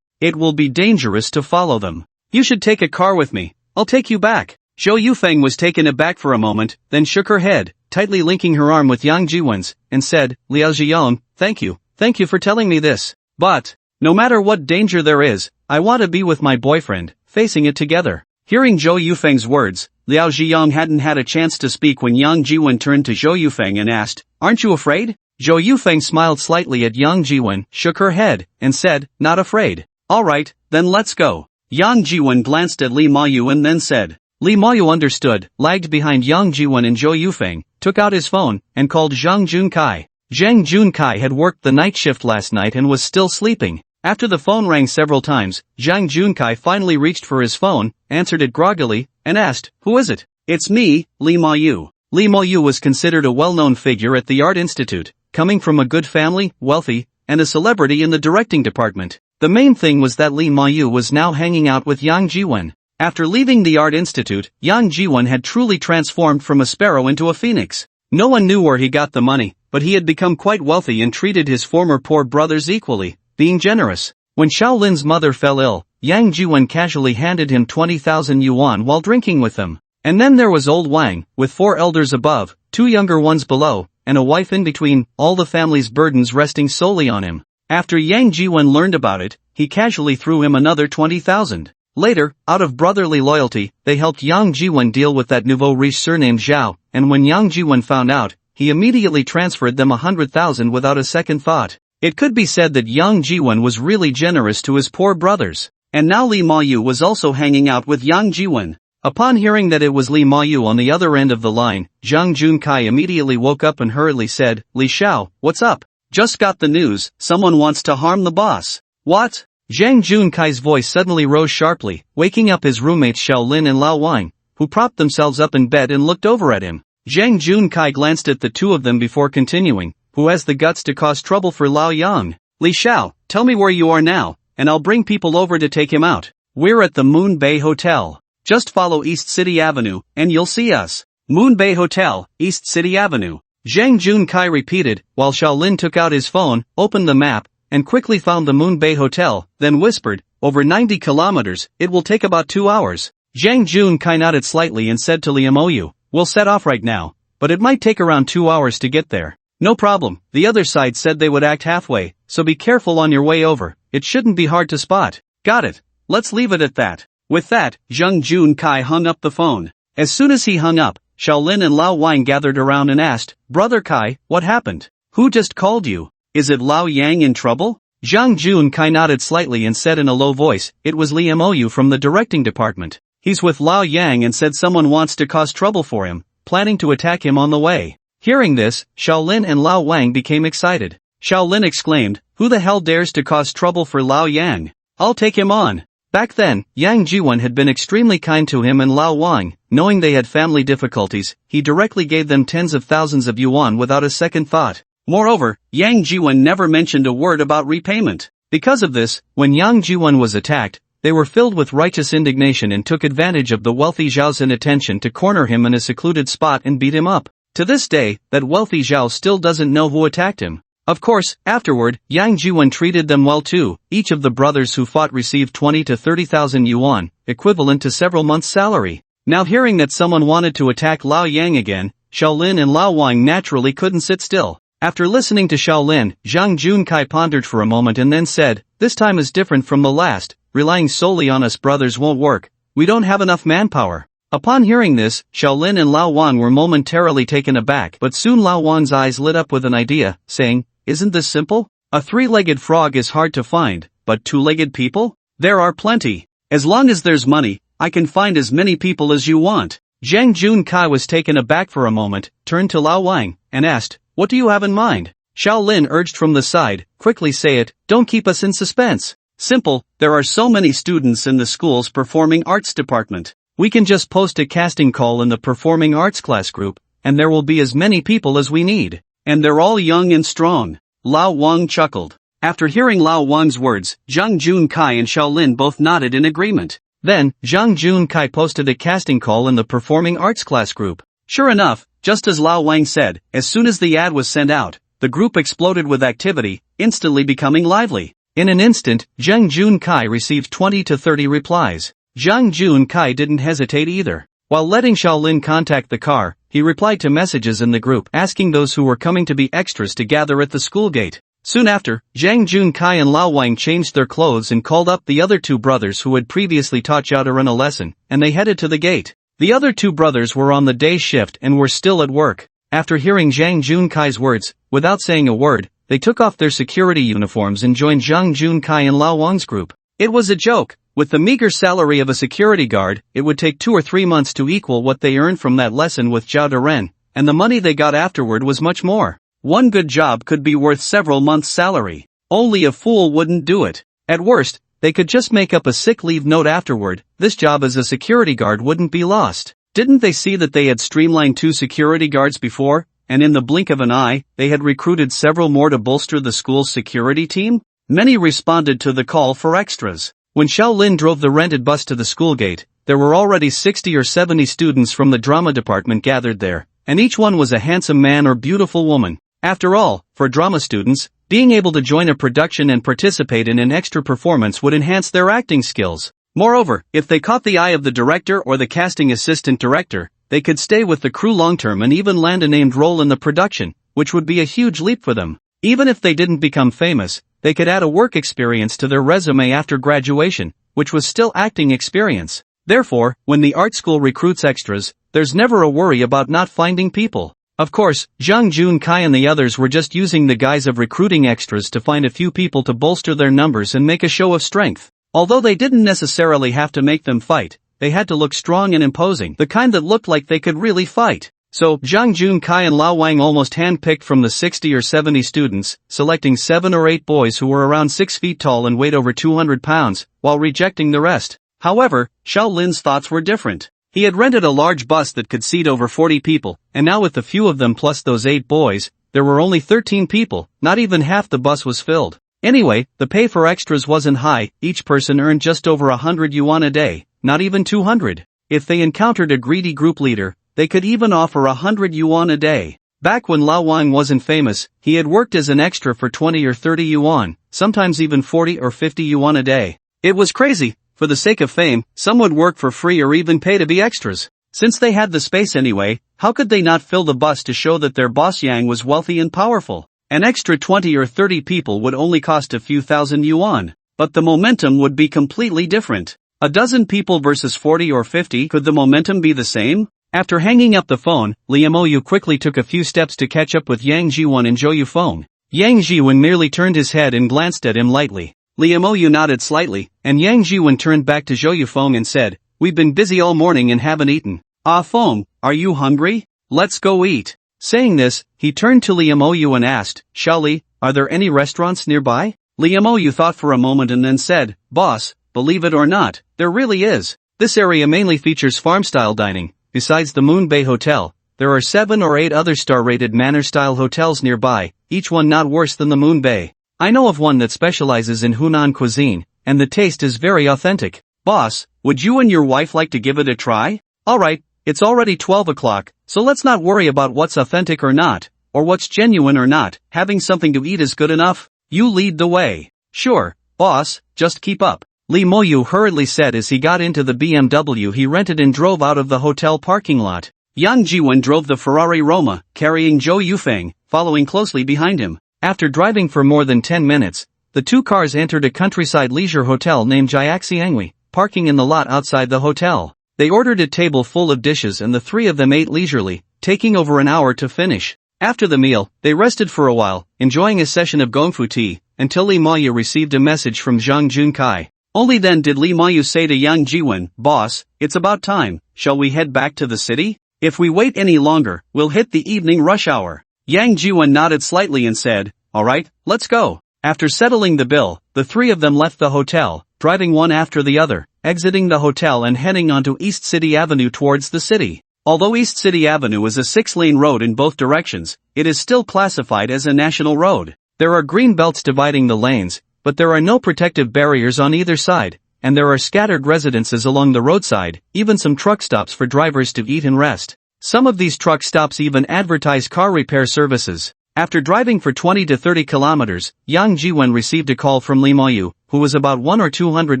it will be dangerous to follow them. You should take a car with me. I'll take you back. Zhou Yufeng was taken aback for a moment, then shook her head, tightly linking her arm with Yang Jiwen's, and said, Liao Zhiyong, thank you for telling me this. But, no matter what danger there is, I want to be with my boyfriend, facing it together. Hearing Zhou Yufeng's words, Liao Zhiyong hadn't had a chance to speak when Yang Jiwen turned to Zhou Yufeng and asked, aren't you afraid? Zhou Yufeng smiled slightly at Yang Jiwen, shook her head, and said, not afraid. Alright, then let's go. Yang Jiwen glanced at Li Mayu and then said, Li Mayu understood, lagged behind Yang Jiwen and Zhou Yufeng, took out his phone, and called Zhang Junkai. Zhang Junkai had worked the night shift last night and was still sleeping. After the phone rang several times, Zhang Junkai finally reached for his phone, answered it groggily, and asked, who is it? It's me, Li Mayu. Li Mayu was considered a well-known figure at the Art Institute, coming from a good family, wealthy, and a celebrity in the directing department. The main thing was that Li Mayu was now hanging out with Yang Jiwen. After leaving the Art Institute, Yang Jiwen had truly transformed from a sparrow into a phoenix. No one knew where he got the money, but he had become quite wealthy and treated his former poor brothers equally, being generous. When Shaolin's mother fell ill, Yang Jiwen casually handed him 20,000 yuan while drinking with them. And then there was old Wang, with 4 elders above, 2 younger ones below, and a wife in between, all the family's burdens resting solely on him. After Yang Jiwen learned about it, he casually threw him another 20,000. Later, out of brotherly loyalty, they helped Yang Jiwen deal with that nouveau riche surnamed Zhao, and when Yang Jiwen found out, he immediately transferred them 100,000 without a second thought. It could be said that Yang Jiwen was really generous to his poor brothers. And now Li Mayu was also hanging out with Yang Jiwen. Upon hearing that it was Li Mayu on the other end of the line, Zhang Junkai immediately woke up and hurriedly said, Li Xiao, what's up? Just got the news, someone wants to harm the boss. What? Zhang Junkai's voice suddenly rose sharply, waking up his roommates Shaolin and Lao Wang, who propped themselves up in bed and looked over at him. Zhang Junkai glanced at the two of them before continuing, who has the guts to cause trouble for Lao Yang? Li Xiao, tell me where you are now, and I'll bring people over to take him out. We're at the Moon Bay Hotel. Just follow East City Avenue, and you'll see us. Moon Bay Hotel, East City Avenue. Zhang Junkai repeated, while Shaolin took out his phone, opened the map, and quickly found the Moon Bay Hotel, then whispered, over 90 kilometers, it will take about 2 hours. Zhang Junkai nodded slightly and said to Li Moyu, we'll set off right now, but it might take around 2 hours to get there. No problem, the other side said they would act halfway, so be careful on your way over, it shouldn't be hard to spot. Got it. Let's leave it at that. With that, Zhang Junkai hung up the phone. As soon as he hung up, Shaolin and Lao Wang gathered around and asked, Brother Kai, what happened? Who just called you? Is it Lao Yang in trouble? Zhang Junkai nodded slightly and said in a low voice, it was Li Moyu from the directing department. He's with Lao Yang and said someone wants to cause trouble for him, planning to attack him on the way. Hearing this, Shaolin and Lao Wang became excited. Shaolin exclaimed, who the hell dares to cause trouble for Lao Yang? I'll take him on. Back then, Yang Jiwen had been extremely kind to him and Lao Wang, knowing they had family difficulties, he directly gave them tens of thousands of yuan without a second thought. Moreover, Yang Jiwen never mentioned a word about repayment. Because of this, when Yang Jiwen was attacked, They were filled with righteous indignation and took advantage of the wealthy Zhao's inattention to corner him in a secluded spot and beat him up. To this day, that wealthy Zhao still doesn't know who attacked him. Of course, afterward, Yang Jiwen treated them well too. Each of the brothers who fought received 20 to 30,000 yuan, equivalent to several months' salary. Now hearing that someone wanted to attack Lao Yang again, Xiaolin and Lao Wang naturally couldn't sit still. After listening to Xiaolin, Zhang Junkai pondered for a moment and then said, "This time is different from the last. Relying solely on us brothers won't work. We don't have enough manpower." Upon hearing this, Xiaolin and Lao Wang were momentarily taken aback, but soon Lao Wang's eyes lit up with an idea, saying, "Isn't this simple? A three-legged frog is hard to find, but two-legged people? There are plenty. As long as there's money, I can find as many people as you want." Zhang Junkai was taken aback for a moment, turned to Lao Wang, and asked, "What do you have in mind?" Xiaolin urged from the side, "Quickly say it, don't keep us in suspense." "Simple, there are so many students in the school's performing arts department. We can just post a casting call in the performing arts class group, and there will be as many people as we need. And they're all young and strong." Lao Wang chuckled. After hearing Lao Wang's words, Zhang Junkai and Xiaolin both nodded in agreement. Then, Zhang Junkai posted a casting call in the performing arts class group. Sure enough, just as Lao Wang said, as soon as the ad was sent out, the group exploded with activity, instantly becoming lively. In an instant, Zhang Junkai received 20 to 30 replies. Zhang Junkai didn't hesitate either. While letting Xiaolin contact the car, he replied to messages in the group asking those who were coming to be extras to gather at the school gate. Soon after, Zhang Junkai and Lao Wang changed their clothes and called up the other two brothers who had previously taught Zhao Daren a lesson, and they headed to the gate. The other two brothers were on the day shift and were still at work. After hearing Zhang Junkai's words, without saying a word, they took off their security uniforms and joined Zhang Junkai and Lao Wang's group. It was a joke. With the meager salary of a security guard, it would take 2 or 3 months to equal what they earned from that lesson with Zhao Daren, and the money they got afterward was much more. One good job could be worth several months' salary. Only a fool wouldn't do it. At worst, they could just make up a sick leave note afterward. This job as a security guard wouldn't be lost. Didn't they see that they had streamlined 2 security guards before, and in the blink of an eye, they had recruited several more to bolster the school's security team? Many responded to the call for extras. When Xiaolin drove the rented bus to the school gate, there were already 60 or 70 students from the drama department gathered there, and each one was a handsome man or beautiful woman. After all, for drama students, being able to join a production and participate in an extra performance would enhance their acting skills. Moreover, if they caught the eye of the director or the casting assistant director, they could stay with the crew long-term and even land a named role in the production, which would be a huge leap for them. Even if they didn't become famous, they could add a work experience to their resume after graduation, which was still acting experience. Therefore, when the art school recruits extras, there's never a worry about not finding people. Of course, Zhang Junkai and the others were just using the guise of recruiting extras to find a few people to bolster their numbers and make a show of strength. Although they didn't necessarily have to make them fight, they had to look strong and imposing, the kind that looked like they could really fight. So, Zhang Junkai and Lao Wang almost handpicked from the 60 or 70 students, selecting 7 or 8 boys who were around 6 feet tall and weighed over 200 pounds, while rejecting the rest. However, Xiaolin's thoughts were different. He had rented a large bus that could seat over 40 people, and now with a few of them plus those 8 boys, there were only 13 people, not even half the bus was filled. Anyway, the pay for extras wasn't high, each person earned just over 100 yuan a day, not even 200. If they encountered a greedy group leader, they could even offer 100 yuan a day. Back when Lao Wang wasn't famous, he had worked as an extra for 20 or 30 yuan, sometimes even 40 or 50 yuan a day. It was crazy. For the sake of fame, some would work for free or even pay to be extras. Since they had the space anyway, how could they not fill the bus to show that their boss Yang was wealthy and powerful? An extra 20 or 30 people would only cost a few thousand yuan, but the momentum would be completely different. A dozen people versus 40 or 50, could the momentum be the same? After hanging up the phone, Liamoyu quickly took a few steps to catch up with Yang Jiwen and Zhou Yufeng. Yang Jiwen merely turned his head and glanced at him lightly. Liamoyu nodded slightly, and Yang Jiwen turned back to Zhou Yufeng and said, "We've been busy all morning and haven't eaten. Ah Feng, are you hungry? Let's go eat." Saying this, he turned to Liamoyu and asked, "Xiaoli, are there any restaurants nearby?" Liamoyu thought for a moment and then said, "Boss, believe it or not, there really is. This area mainly features farm-style dining. Besides the Moon Bay Hotel, there are 7 or 8 other star-rated manor-style hotels nearby, each one not worse than the Moon Bay. I know of one that specializes in Hunan cuisine, and the taste is very authentic. Boss, would you and your wife like to give it a try? Alright, it's already 12 o'clock, so let's not worry about what's authentic or not, or what's genuine or not. Having something to eat is good enough. You lead the way. Sure, boss, just keep up, Lee Mo-yu hurriedly said as he got into the BMW he rented and drove out of the hotel parking lot. Yang Ji-won drove the Ferrari Roma, carrying Zhou Yufeng, following closely behind him. After driving for more than 10 minutes, the two cars entered a countryside leisure hotel named Jiaxiangui, parking in the lot outside the hotel. They ordered a table full of dishes and the three of them ate leisurely, taking over an hour to finish. After the meal, they rested for a while, enjoying a session of gongfu tea, until Lee Ma-yu received a message from Zhang Junkai. Only then did Lee Ma-yu say to Yang Ji-won, "Boss, it's about time, shall we head back to the city? If we wait any longer, we'll hit the evening rush hour." Yang Ji-won nodded slightly and said, "Alright, let's go." After settling the bill, the three of them left the hotel, driving one after the other, exiting the hotel and heading onto East City Avenue towards the city. Although East City Avenue is a 6-lane road in both directions, it is still classified as a national road. There are green belts dividing the lanes, but there are no protective barriers on either side, and there are scattered residences along the roadside, even some truck stops for drivers to eat and rest. Some of these truck stops even advertise car repair services. After driving for 20 to 30 kilometers, Yang Ji-won received a call from Lee Ma-yu, who was about 100 or 200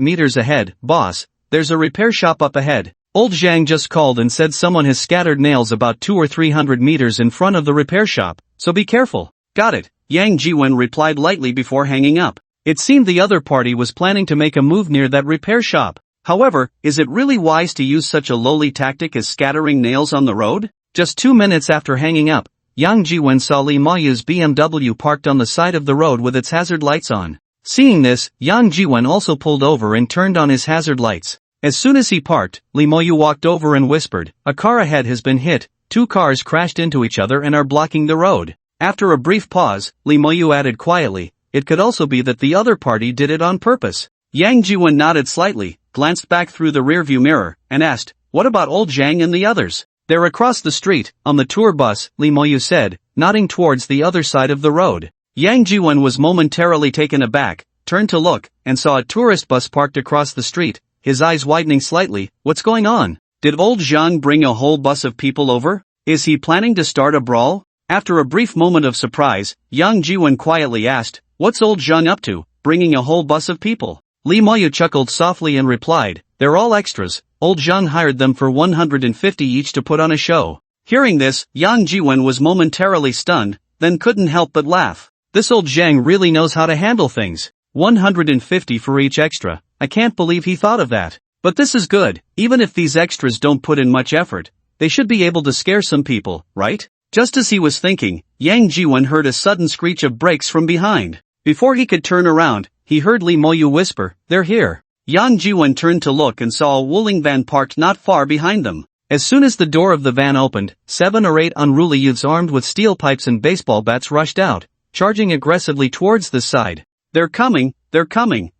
meters ahead. "Boss, there's a repair shop up ahead. Old Zhang just called and said someone has scattered nails about 200 or 300 meters in front of the repair shop, so be careful." "Got it," Yang Ji-won replied lightly before hanging up. It seemed the other party was planning to make a move near that repair shop. However, is it really wise to use such a lowly tactic as scattering nails on the road? Just 2 minutes after hanging up, Yang Ji-won saw Lee Ma-yu's BMW parked on the side of the road with its hazard lights on. Seeing this, Yang Ji-won also pulled over and turned on his hazard lights. As soon as he parked, Lee Ma-yu walked over and whispered, "A car ahead has been hit, 2 cars crashed into each other and are blocking the road." After a brief pause, Lee Ma-yu added quietly, "It could also be that the other party did it on purpose." Yang Ji-won nodded slightly, glanced back through the rearview mirror, and asked, "What about old Zhang and the others?" "They're across the street, on the tour bus," Lee Ma-yu said, nodding towards the other side of the road. Yang Ji-won was momentarily taken aback, turned to look, and saw a tourist bus parked across the street, his eyes widening slightly. "What's going on? Did old Zhang bring a whole bus of people over? Is he planning to start a brawl?" After a brief moment of surprise, Yang Ji-won quietly asked, "What's old Zhang up to, bringing a whole bus of people?" Lee Ma-yu chuckled softly and replied, "They're all extras. Old Zhang hired them for 150 each to put on a show." Hearing this, Yang Ji-won was momentarily stunned, then couldn't help but laugh. This old Zhang really knows how to handle things. 150 for each extra, I can't believe he thought of that. But this is good, even if these extras don't put in much effort, they should be able to scare some people, right? Just as he was thinking, Yang Ji-won heard a sudden screech of brakes from behind. Before he could turn around, he heard Lee Ma-yu whisper, "They're here." Yang Ji-won turned to look and saw a Wuling van parked not far behind them. As soon as the door of the van opened, 7 or 8 unruly youths armed with steel pipes and baseball bats rushed out, charging aggressively towards the side. They're coming,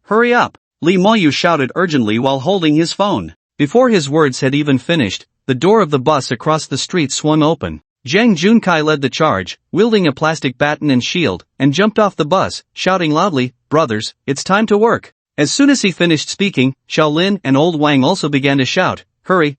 hurry up," Lee Ma-yu shouted urgently while holding his phone. Before his words had even finished, the door of the bus across the street swung open. Zhang Junkai led the charge, wielding a plastic baton and shield, and jumped off the bus, shouting loudly, "Brothers, it's time to work." As soon as he finished speaking, Shaolin and Old Wang also began to shout, Hurry,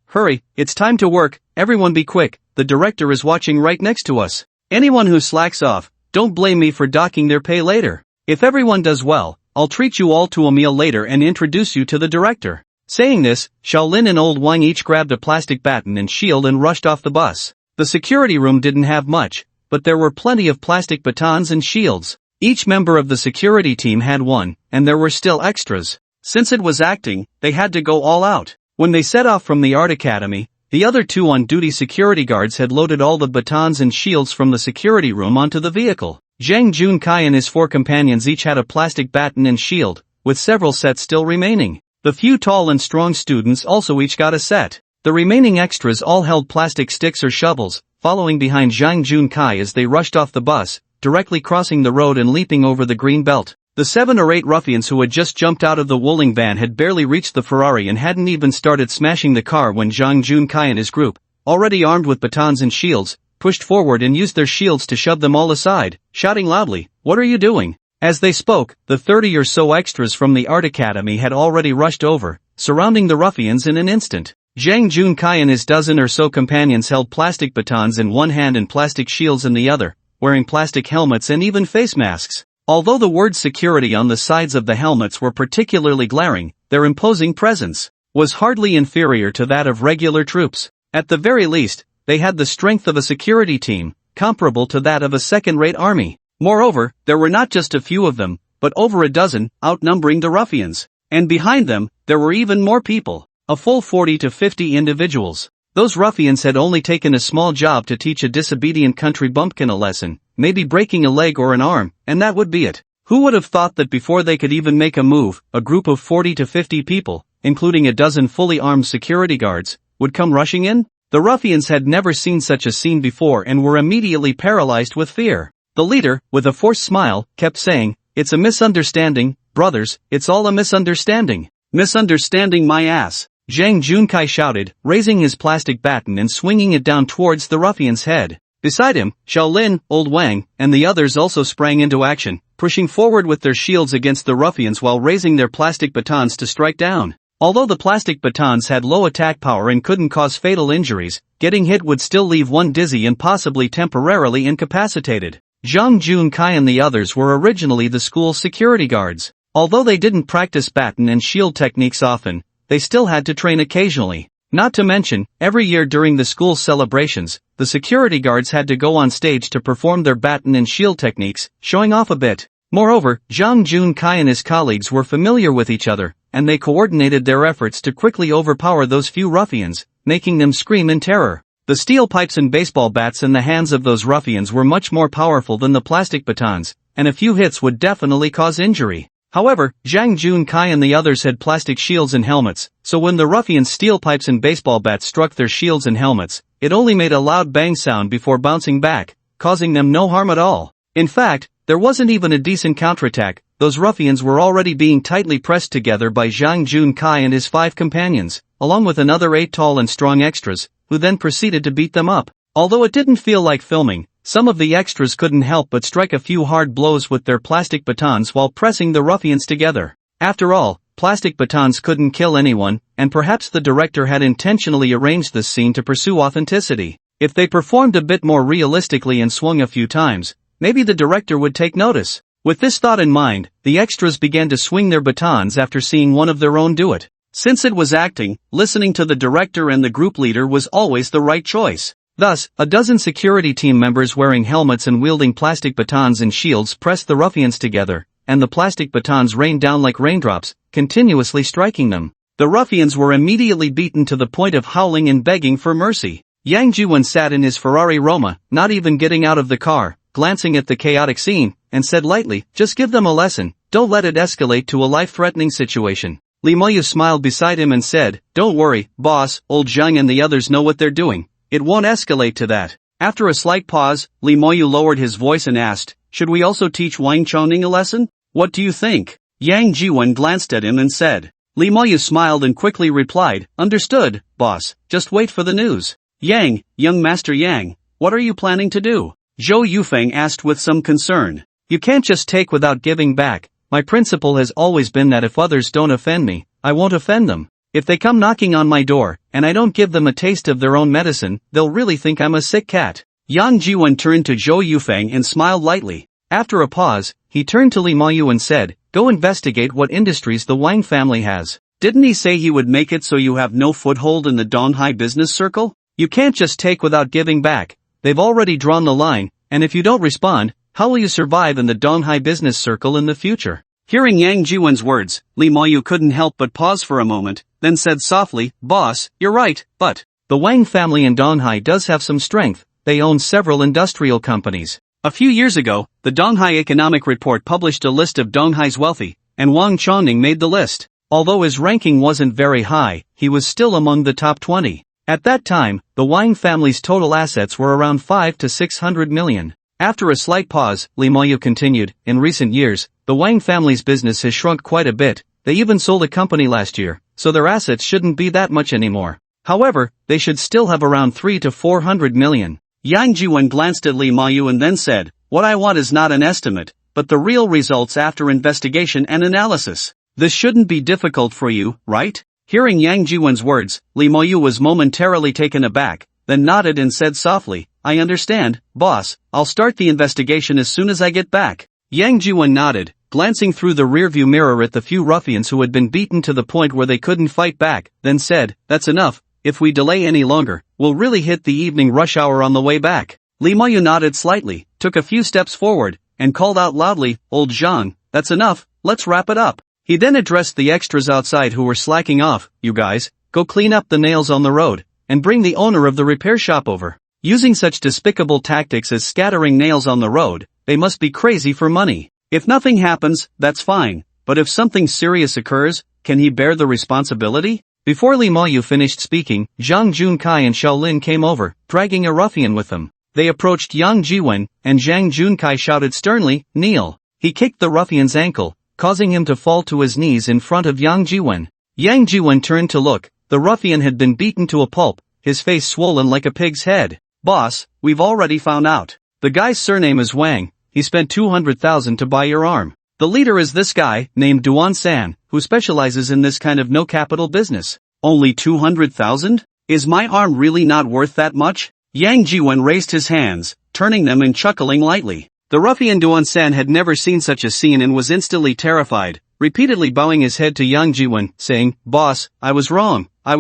it's time to work, everyone be quick, the director is watching right next to us. Anyone who slacks off, don't blame me for docking their pay later. If everyone does well, I'll treat you all to a meal later and introduce you to the director." Saying this, Shaolin and Old Wang each grabbed a plastic baton and shield and rushed off the bus. The security room didn't have much, but there were plenty of plastic batons and shields. Each member of the security team had one, and there were still extras. Since it was acting, they had to go all out. When they set off from the art academy, the other 2 on-duty security guards had loaded all the batons and shields from the security room onto the vehicle. Zhang Junkai and his 4 companions each had a plastic baton and shield, with several sets still remaining. The few tall and strong students also each got a set. The remaining extras all held plastic sticks or shovels, following behind Zhang Junkai as they rushed off the bus, directly crossing the road and leaping over the green belt. The 7 or 8 ruffians who had just jumped out of the Wuling van had barely reached the Ferrari and hadn't even started smashing the car when Zhang Junkai and his group, already armed with batons and shields, pushed forward and used their shields to shove them all aside, shouting loudly, "What are you doing? As they spoke, the 30 or so extras from the art academy had already rushed over, surrounding the ruffians in an instant. Zhang Junkai and his dozen or so companions held plastic batons in one hand and plastic shields in the other, wearing plastic helmets and even face masks. Although the words security on the sides of the helmets were particularly glaring, their imposing presence was hardly inferior to that of regular troops. At the very least, they had the strength of a security team, comparable to that of a second-rate army. Moreover, there were not just a few of them, but over a dozen, outnumbering the ruffians. And behind them, there were even more people, a full 40 to 50 individuals. Those ruffians had only taken a small job to teach a disobedient country bumpkin a lesson, maybe breaking a leg or an arm, and that would be it. Who would have thought that before they could even make a move, a group of 40 to 50 people, including a dozen fully armed security guards, would come rushing in? The ruffians had never seen such a scene before and were immediately paralyzed with fear. The leader, with a forced smile, kept saying, "It's a misunderstanding, brothers, it's all a misunderstanding." "Misunderstanding my ass," Zhang Junkai shouted, raising his plastic baton and swinging it down towards the ruffian's head. Beside him, Shaolin, Old Wang, and the others also sprang into action, pushing forward with their shields against the ruffians while raising their plastic batons to strike down. Although the plastic batons had low attack power and couldn't cause fatal injuries, getting hit would still leave one dizzy and possibly temporarily incapacitated. Zhang Junkai and the others were originally the school's security guards. Although they didn't practice baton and shield techniques often, they still had to train occasionally. Not to mention, every year during the school's celebrations, the security guards had to go on stage to perform their baton and shield techniques, showing off a bit. Moreover, Zhang Junkai and his colleagues were familiar with each other, and they coordinated their efforts to quickly overpower those few ruffians, making them scream in terror. The steel pipes and baseball bats in the hands of those ruffians were much more powerful than the plastic batons, and a few hits would definitely cause injury. However, Zhang Junkai and the others had plastic shields and helmets, so when the ruffians' steel pipes and baseball bats struck their shields and helmets, it only made a loud bang sound before bouncing back, causing them no harm at all. In fact, there wasn't even a decent counterattack. Those ruffians were already being tightly pressed together by Zhang Junkai and his 5 companions, along with another 8 tall and strong extras, who then proceeded to beat them up. Although it didn't feel like filming, some of the extras couldn't help but strike a few hard blows with their plastic batons while pressing the ruffians together. After all, plastic batons couldn't kill anyone, and perhaps the director had intentionally arranged this scene to pursue authenticity. If they performed a bit more realistically and swung a few times, maybe the director would take notice. With this thought in mind, the extras began to swing their batons after seeing one of their own do it. Since it was acting, listening to the director and the group leader was always the right choice. Thus, a dozen security team members wearing helmets and wielding plastic batons and shields pressed the ruffians together, and the plastic batons rained down like raindrops, continuously striking them. The ruffians were immediately beaten to the point of howling and begging for mercy. Yang Jiwen sat in his Ferrari Roma, not even getting out of the car, glancing at the chaotic scene, and said lightly, "Just give them a lesson, don't let it escalate to a life-threatening situation." Li Moyu smiled beside him and said, "Don't worry, boss, old Zhang and the others know what they're doing. It won't escalate to that." After a slight pause, Li Moyu lowered his voice and asked, "Should we also teach Wang Chongning a lesson? What do you think?" Yang Jiwen glanced at him and said. Li Moyu smiled and quickly replied, "Understood, boss, just wait for the news." "Yang, young Master Yang, what are you planning to do?" Zhou Yufeng asked with some concern. "You can't just take without giving back. My principle has always been that if others don't offend me, I won't offend them. If they come knocking on my door, and I don't give them a taste of their own medicine, they'll really think I'm a sick cat." Yang Jiwen turned to Zhou Yufeng and smiled lightly. After a pause, he turned to Li Moyu and said, "Go investigate what industries the Wang family has. Didn't he say he would make it so you have no foothold in the Donghai business circle? You can't just take without giving back. They've already drawn the line, and if you don't respond, how will you survive in the Donghai business circle in the future?" Hearing Yang Jiwen's words, Li Moyu couldn't help but pause for a moment, then said softly, "Boss, you're right, but the Wang family in Donghai does have some strength. They own several industrial companies. A few years ago, the Donghai Economic Report published a list of Donghai's wealthy, and Wang Chongning made the list. Although his ranking wasn't very high, he was still among the top 20. At that time, the Wang family's total assets were around 5 to 600 million. After a slight pause, Li Moyu continued, "In recent years, the Wang family's business has shrunk quite a bit. They even sold a company last year, so their assets shouldn't be that much anymore. However, they should still have around 3 to 400 million. Yang Jiwen glanced at Li Moyu and then said, "What I want is not an estimate, but the real results after investigation and analysis. This shouldn't be difficult for you, right? Hearing Yang Jiwen's words, Lee Moyu was momentarily taken aback, then nodded and said softly, I understand, boss, I'll start the investigation as soon as I get back. Yang Jiwen nodded, glancing through the rearview mirror at the few ruffians who had been beaten to the point where they couldn't fight back, then said, that's enough, if we delay any longer, we'll really hit the evening rush hour on the way back. Lee Moyu nodded slightly, took a few steps forward, and called out loudly, old Zhang, that's enough, let's wrap it up. He then addressed the extras outside who were slacking off, you guys, go clean up the nails on the road, and bring the owner of the repair shop over. Using such despicable tactics as scattering nails on the road, they must be crazy for money. If nothing happens, that's fine, but if something serious occurs, can he bear the responsibility? Before Lee Moyu finished speaking, Zhang Junkai and Shaolin came over, dragging a ruffian with them. They approached Yang Jiwen, and Zhang Junkai shouted sternly, kneel. He kicked the ruffian's ankle, causing him to fall to his knees in front of Yang Jiwen. Yang Jiwen turned to look. The ruffian had been beaten to a pulp, his face swollen like a pig's head. Boss, we've already found out. The guy's surname is Wang, he spent 200,000 to buy your arm. The leader is this guy, named Duan San, who specializes in this kind of no-capital business. Only 200,000? Is my arm really not worth that much? Yang Jiwen raised his hands, turning them and chuckling lightly. The ruffian Duan San had never seen such a scene and was instantly terrified, repeatedly bowing his head to Yang Jiwen, saying, Boss, I was wrong, I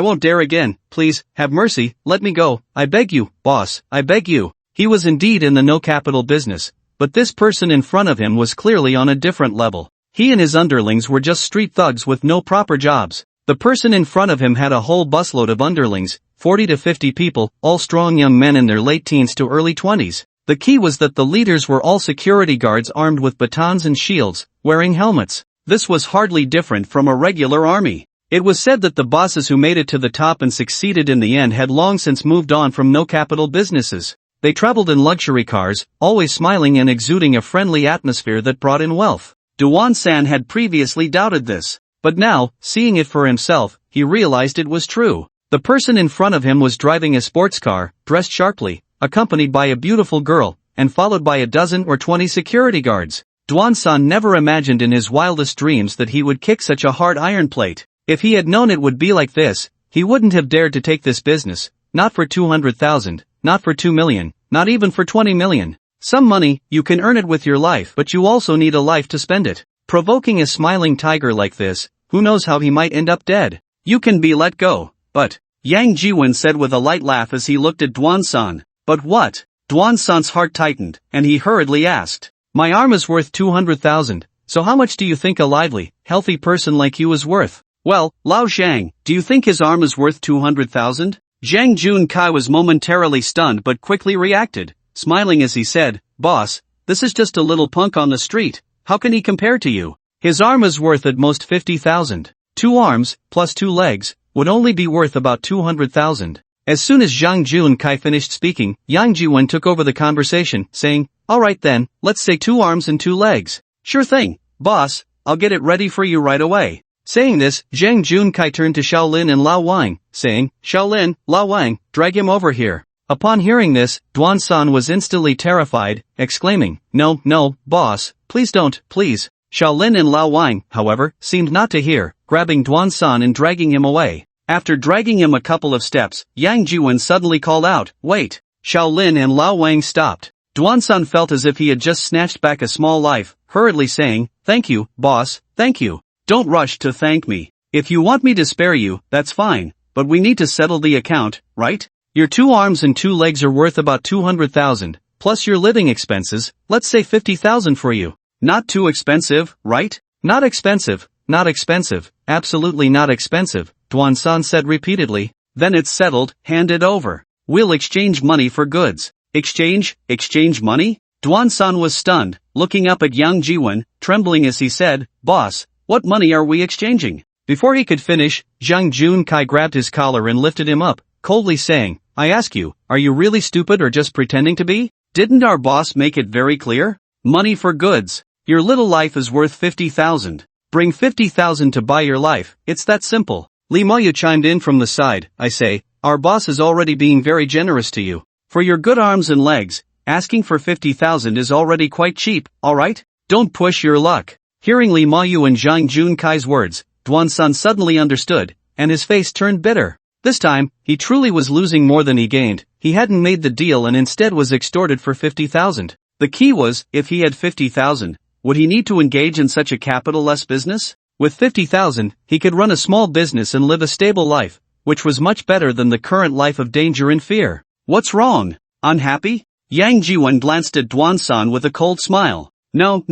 won't dare again, please, have mercy, let me go, I beg you, boss, I beg you. He was indeed in the no-capital business, but this person in front of him was clearly on a different level. He and his underlings were just street thugs with no proper jobs. The person in front of him had a whole busload of underlings, 40 to 50 people, all strong young men in their late teens to early 20s. The key was that the leaders were all security guards armed with batons and shields, wearing helmets. This was hardly different from a regular army. It was said that the bosses who made it to the top and succeeded in the end had long since moved on from no-capital businesses. They traveled in luxury cars, always smiling and exuding a friendly atmosphere that brought in wealth. Duan San had previously doubted this, but now, seeing it for himself, he realized it was true. The person in front of him was driving a sports car, dressed sharply, accompanied by a beautiful girl, and followed by a dozen or 20 security guards. Duan San never imagined in his wildest dreams that he would kick such a hard iron plate. If he had known it would be like this, he wouldn't have dared to take this business, not for 200,000, not for 2 million, not even for 20 million. Some money, you can earn it with your life, but you also need a life to spend it. Provoking a smiling tiger like this, who knows how he might end up dead. You can be let go, but, Yang Jiwen said with a light laugh as he looked at Duan San. But what? Duan San's heart tightened, and he hurriedly asked, my arm is worth 200,000, so how much do you think a lively, healthy person like you is worth? Well, Lao Zhang, do you think his arm is worth 200,000? Zhang Junkai was momentarily stunned but quickly reacted, smiling as he said, Boss, this is just a little punk on the street, how can he compare to you? His arm is worth at most 50,000. 2 arms, plus 2 legs, would only be worth about 200,000. As soon as Zhang Junkai finished speaking, Yang Jiwen took over the conversation, saying, alright then, let's say 2 arms and 2 legs. Sure thing, boss, I'll get it ready for you right away. Saying this, Zhang Junkai turned to Shaolin and Lao Wang, saying, Shaolin, Lao Wang, drag him over here. Upon hearing this, Duan San was instantly terrified, exclaiming, no, boss, please don't, please. Shaolin and Lao Wang, however, seemed not to hear, grabbing Duan San and dragging him away. After dragging him a couple of steps, Yang Jiwen suddenly called out, wait. Shaolin and Lao Wang stopped. Duan San felt as if he had just snatched back a small life, hurriedly saying, thank you, boss, thank you. Don't rush to thank me. If you want me to spare you, that's fine, but we need to settle the account, right? Your 2 arms and 2 legs are worth about 200,000, plus your living expenses, let's say 50,000 for you. Not too expensive, right? Not expensive, absolutely not expensive, Duan San said repeatedly. Then it's settled, hand it over. We'll exchange money for goods. Exchange money? Duan San was stunned, looking up at Yang Jiwen, trembling as he said, boss, what money are we exchanging? Before he could finish, Zhang Junkai grabbed his collar and lifted him up, coldly saying, I ask you, are you really stupid or just pretending to be? Didn't our boss make it very clear? Money for goods. Your little life is worth 50,000. Bring 50,000 to buy your life, it's that simple. Lee Moyu chimed in from the side, I say, our boss is already being very generous to you. For your good arms and legs, asking for 50,000 is already quite cheap, alright? Don't push your luck. Hearing Lee Ma-yu and Zhang Junkai's words, Duan-san suddenly understood, and his face turned bitter. This time, he truly was losing more than he gained. He hadn't made the deal and instead was extorted for 50,000. The key was, if he had 50,000, would he need to engage in such a capital-less business? With 50,000, he could run a small business and live a stable life, which was much better than the current life of danger and fear. What's wrong? Unhappy? Yang Jiwen glanced at Duan-san with a cold smile. No,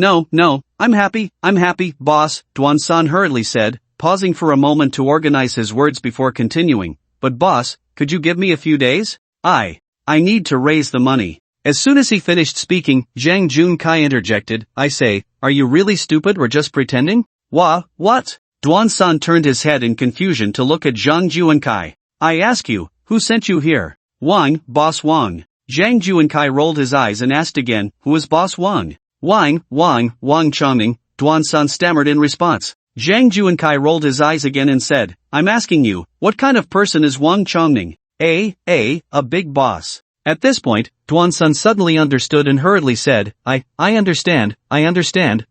I'm happy, boss, Duan-san hurriedly said, pausing for a moment to organize his words before continuing. But boss, could you give me a few days? I need to raise the money. As soon as he finished speaking, Zhang Junkai interjected, I say, are you really stupid or just pretending? What? Duan-san turned his head in confusion to look at Zhang Junkai. I ask you, who sent you here? Wang, boss Wang. Zhang Junkai rolled his eyes and asked again, who is boss Wang? Wang Chongming, Duan-san stammered in response. Zhang Junkai rolled his eyes again and said, I'm asking you, what kind of person is Wang Chongming? A big boss. At this point, Duan-san suddenly understood and hurriedly said, I understand,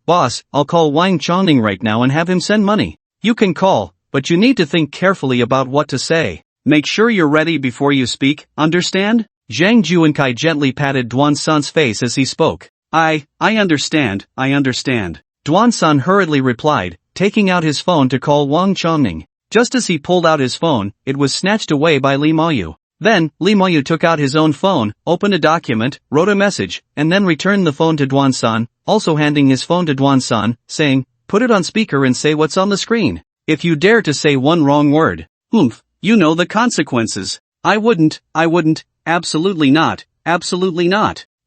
boss, I'll call Wang Chongming right now and have him send money. You can call, but you need to think carefully about what to say. Make sure you're ready before you speak, understand? Zhang Junkai gently patted Duan-san's face as he spoke. I understand. Duan-san hurriedly replied, taking out his phone to call Wang Chongming. Just as he pulled out his phone, it was snatched away by Lee Ma-yu. Then, Lee Ma-yu took out his own phone, opened a document, wrote a message, and then returned the phone to Duan-san, also handing his phone to Duan-san, saying, put it on speaker and say what's on the screen. If you dare to say one wrong word, you know the consequences. I wouldn't, absolutely not.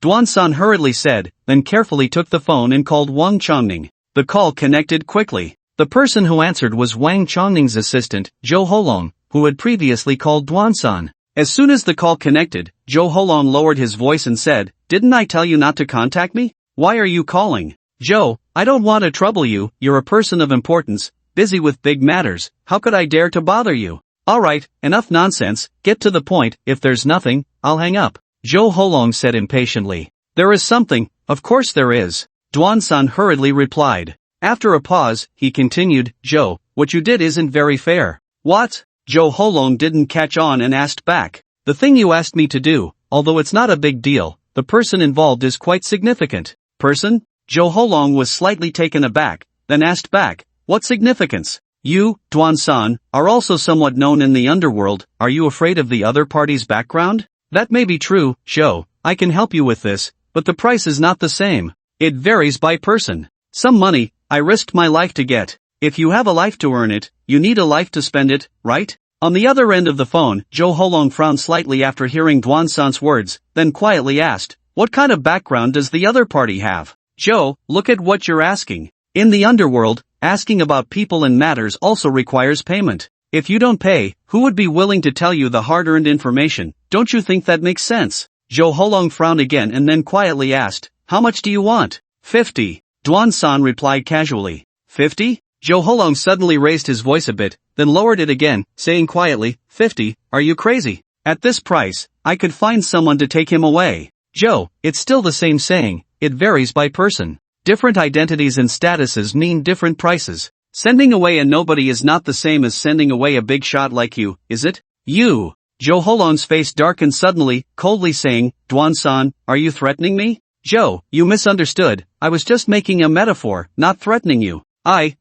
Duan-san hurriedly said, then carefully took the phone and called Wang Chongming. The call connected quickly. The person who answered was Wang Chongming's assistant, Zhou Holong, who had previously called Duan-san. As soon as the call connected, Zhou Holong lowered his voice and said, didn't I tell you not to contact me? Why are you calling? Zhou, I don't want to trouble you, you're a person of importance, busy with big matters, how could I dare to bother you? Alright, enough nonsense, get to the point, if there's nothing, I'll hang up. Zhou Holong said impatiently. There is something, of course there is. Duan-san hurriedly replied. After a pause, he continued, Zhou, what you did isn't very fair. What? Zhou Holong didn't catch on and asked back. The thing you asked me to do, although it's not a big deal, the person involved is quite significant. Person? Zhou Holong was slightly taken aback, then asked back, what significance? You, Duan-san, are also somewhat known in the underworld, are you afraid of the other party's background? That may be true, Zhou, I can help you with this, but the price is not the same. It varies by person. Some money, I risked my life to get. If you have a life to earn it, you need a life to spend it, right? On the other end of the phone, Zhou Holong frowned slightly after hearing Duan-san's words, then quietly asked, what kind of background does the other party have? Zhou, look at what you're asking. In the underworld, asking about people and matters also requires payment. If you don't pay, who would be willing to tell you the hard-earned information? Don't you think that makes sense? Zhou Holong frowned again and then quietly asked, how much do you want? 50. Duan-san replied casually. 50? Zhou Holong suddenly raised his voice a bit, then lowered it again, saying quietly, 50, are you crazy? At this price, I could find someone to take him away. Zhou, it's still the same saying, it varies by person. Different identities and statuses mean different prices. Sending away a nobody is not the same as sending away a big shot like you, is it? You. Zhou Holong's face darkened suddenly, coldly saying, Duan-san, are you threatening me? Zhou, you misunderstood, I was just making a metaphor, not threatening you.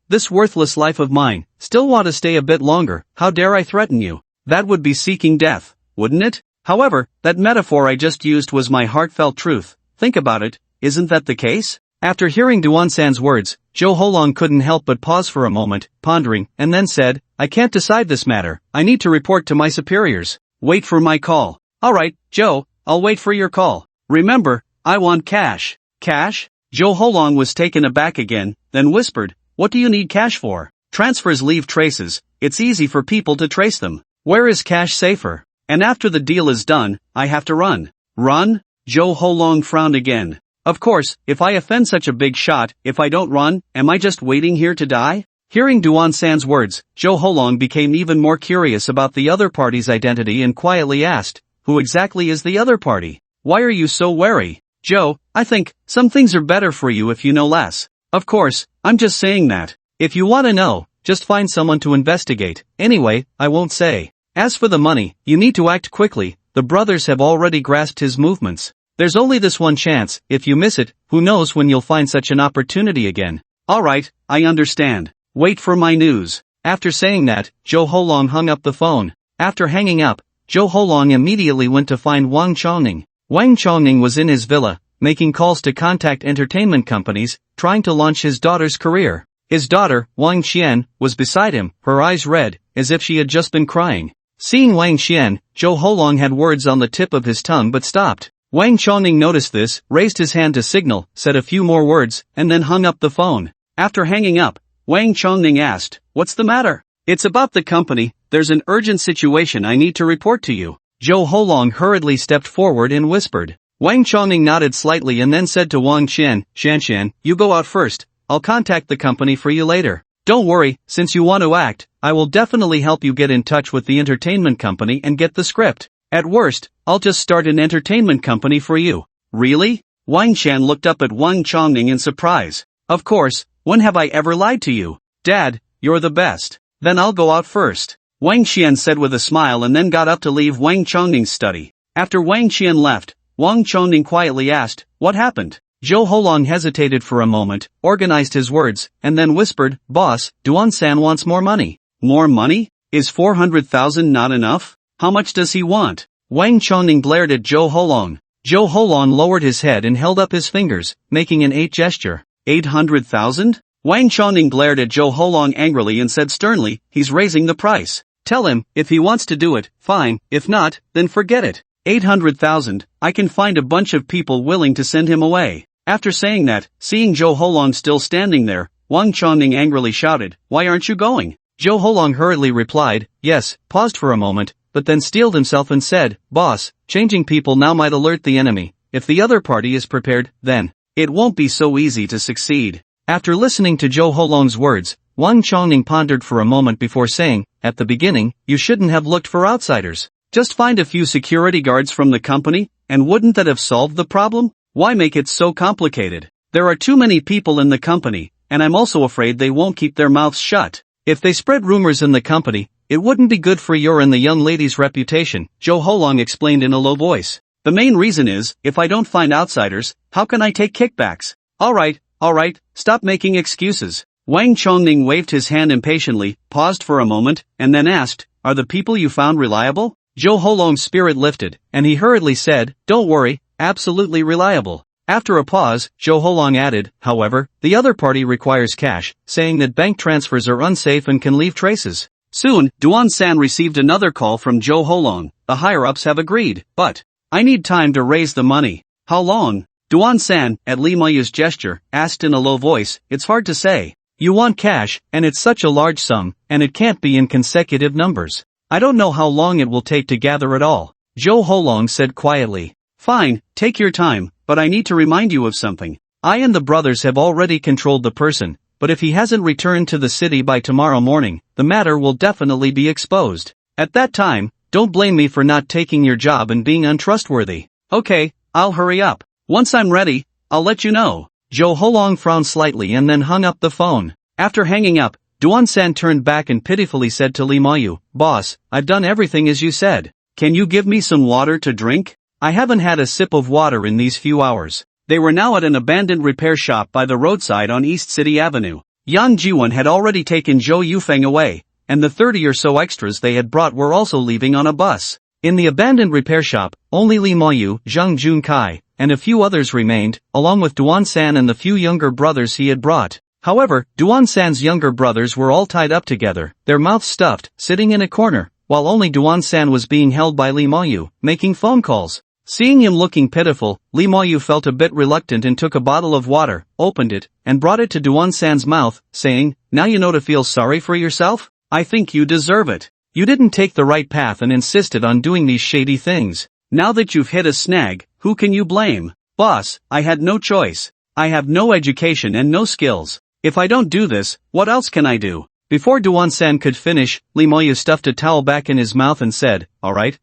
This worthless life of mine, still want to stay a bit longer, how dare I threaten you? That would be seeking death, wouldn't it? However, that metaphor I just used was my heartfelt truth. Think about it, isn't that the case? After hearing Duan-san's words, Zhou Holong couldn't help but pause for a moment, pondering, and then said, I can't decide this matter, I need to report to my superiors. Wait for my call. Alright, Zhou, I'll wait for your call. Remember, I want cash. Cash? Zhou Holong was taken aback again, then whispered, what do you need cash for? Transfers leave traces, it's easy for people to trace them. Where is cash safer? And after the deal is done, I have to run. Run? Zhou Holong frowned again. Of course, if I offend such a big shot, if I don't run, am I just waiting here to die? Hearing Duan-san's words, Zhou Holong became even more curious about the other party's identity and quietly asked, who exactly is the other party? Why are you so wary? Joe, I think some things are better for you if you know less. Of course, I'm just saying that. If you want to know, just find someone to investigate. Anyway, I won't say. As for the money, you need to act quickly. The brothers have already grasped his movements. There's only this one chance. If you miss it, who knows when you'll find such an opportunity again. Alright, I understand. Wait for my news. After saying that, Joe Holong hung up the phone. After hanging up, Joe Holong immediately went to find Wang Chongning. Wang Chongning was in his villa, making calls to contact entertainment companies, trying to launch his daughter's career. His daughter, Wang Xian, was beside him, her eyes red, as if she had just been crying. Seeing Wang Xian, Joe Holong had words on the tip of his tongue but stopped. Wang Chongning noticed this, raised his hand to signal, said a few more words, and then hung up the phone. After hanging up, Wang Chongning asked, "What's the matter?" "It's about the company. There's an urgent situation I need to report to you." Joe Holong hurriedly stepped forward and whispered. Wang Chongning nodded slightly and then said to Wang Xian, "Xian, you go out first. I'll contact the company for you later. Don't worry, since you want to act, I will definitely help you get in touch with the entertainment company and get the script. At worst, I'll just start an entertainment company for you." "Really?" Wang Xian looked up at Wang Chongning in surprise. "Of course, when have I ever lied to you? Dad, you're the best." "Then I'll go out first," Wang Xian said with a smile and then got up to leave Wang Chongning's study. After Wang Xian left, Wang Chongning quietly asked, "What happened?" Joe Holong hesitated for a moment, organized his words, and then whispered, "Boss, Duan-san wants more money." "More money? Is 400,000 not enough? How much does he want?" Wang Chongning glared at Joe Holong. Joe Holong lowered his head and held up his fingers, making an 8 gesture. 800,000? Wang Chongning glared at Joe Holong angrily and said sternly, "He's raising the price. Tell him, if he wants to do it, fine, if not, then forget it. 800,000, I can find a bunch of people willing to send him away." After saying that, seeing Joe Holong still standing there, Wang Chongning angrily shouted, "Why aren't you going?" Joe Holong hurriedly replied, "Yes," paused for a moment, but then steeled himself and said, "Boss, changing people now might alert the enemy. If the other party is prepared, then it won't be so easy to succeed." After listening to Joe Holong's words, Wang Chongning pondered for a moment before saying, "At the beginning, you shouldn't have looked for outsiders. Just find a few security guards from the company, and wouldn't that have solved the problem? Why make it so complicated? There are too many people in the company, and I'm also afraid they won't keep their mouths shut. If they spread rumors in the company, it wouldn't be good for your and the young lady's reputation," Joe Holong explained in a low voice. "The main reason is, if I don't find outsiders, how can I take kickbacks?" Alright, stop making excuses." Wang Chongning waved his hand impatiently, paused for a moment, and then asked, "Are the people you found reliable?" Joe Holong's spirit lifted, and he hurriedly said, "Don't worry, absolutely reliable." After a pause, Joe Holong added, "However, the other party requires cash, saying that bank transfers are unsafe and can leave traces." Soon, Duan-san received another call from Joe Holong. "The higher-ups have agreed, but I need time to raise the money." "How long?" Duan-san, at Li Mayu's gesture, asked in a low voice. "It's hard to say. You want cash, and it's such a large sum, and it can't be in consecutive numbers. I don't know how long it will take to gather it all," Joe Holong said quietly. "Fine, take your time, but I need to remind you of something. I and the brothers have already controlled the person, but if he hasn't returned to the city by tomorrow morning, the matter will definitely be exposed. At that time, don't blame me for not taking your job and being untrustworthy." "Okay, I'll hurry up. Once I'm ready, I'll let you know." Joe Holong frowned slightly and then hung up the phone. After hanging up, Duan-san turned back and pitifully said to Li Mayu, "Boss, I've done everything as you said. Can you give me some water to drink? I haven't had a sip of water in these few hours." They were now at an abandoned repair shop by the roadside on East City Avenue. Yang Jiwon had already taken Zhou Yufeng away, and the 30 or so extras they had brought were also leaving on a bus. In the abandoned repair shop, only Li Mayu, Zhang Junkai, and a few others remained, along with Duan-san and the few younger brothers he had brought. However, Duan-san's younger brothers were all tied up together, their mouths stuffed, sitting in a corner, while only Duan-san was being held by Li Mayu, making phone calls. Seeing him looking pitiful, Li Mayu felt a bit reluctant and took a bottle of water, opened it, and brought it to Duan-san's mouth, saying, "Now you know to feel sorry for yourself? I think you deserve it. You didn't take the right path and insisted on doing these shady things. Now that you've hit a snag, who can you blame? Boss, I had no choice. I have no education and no skills. If I don't do this, what else can I do?" Before Duan-san could finish, Li Mayu stuffed a towel back in his mouth and said, Alright,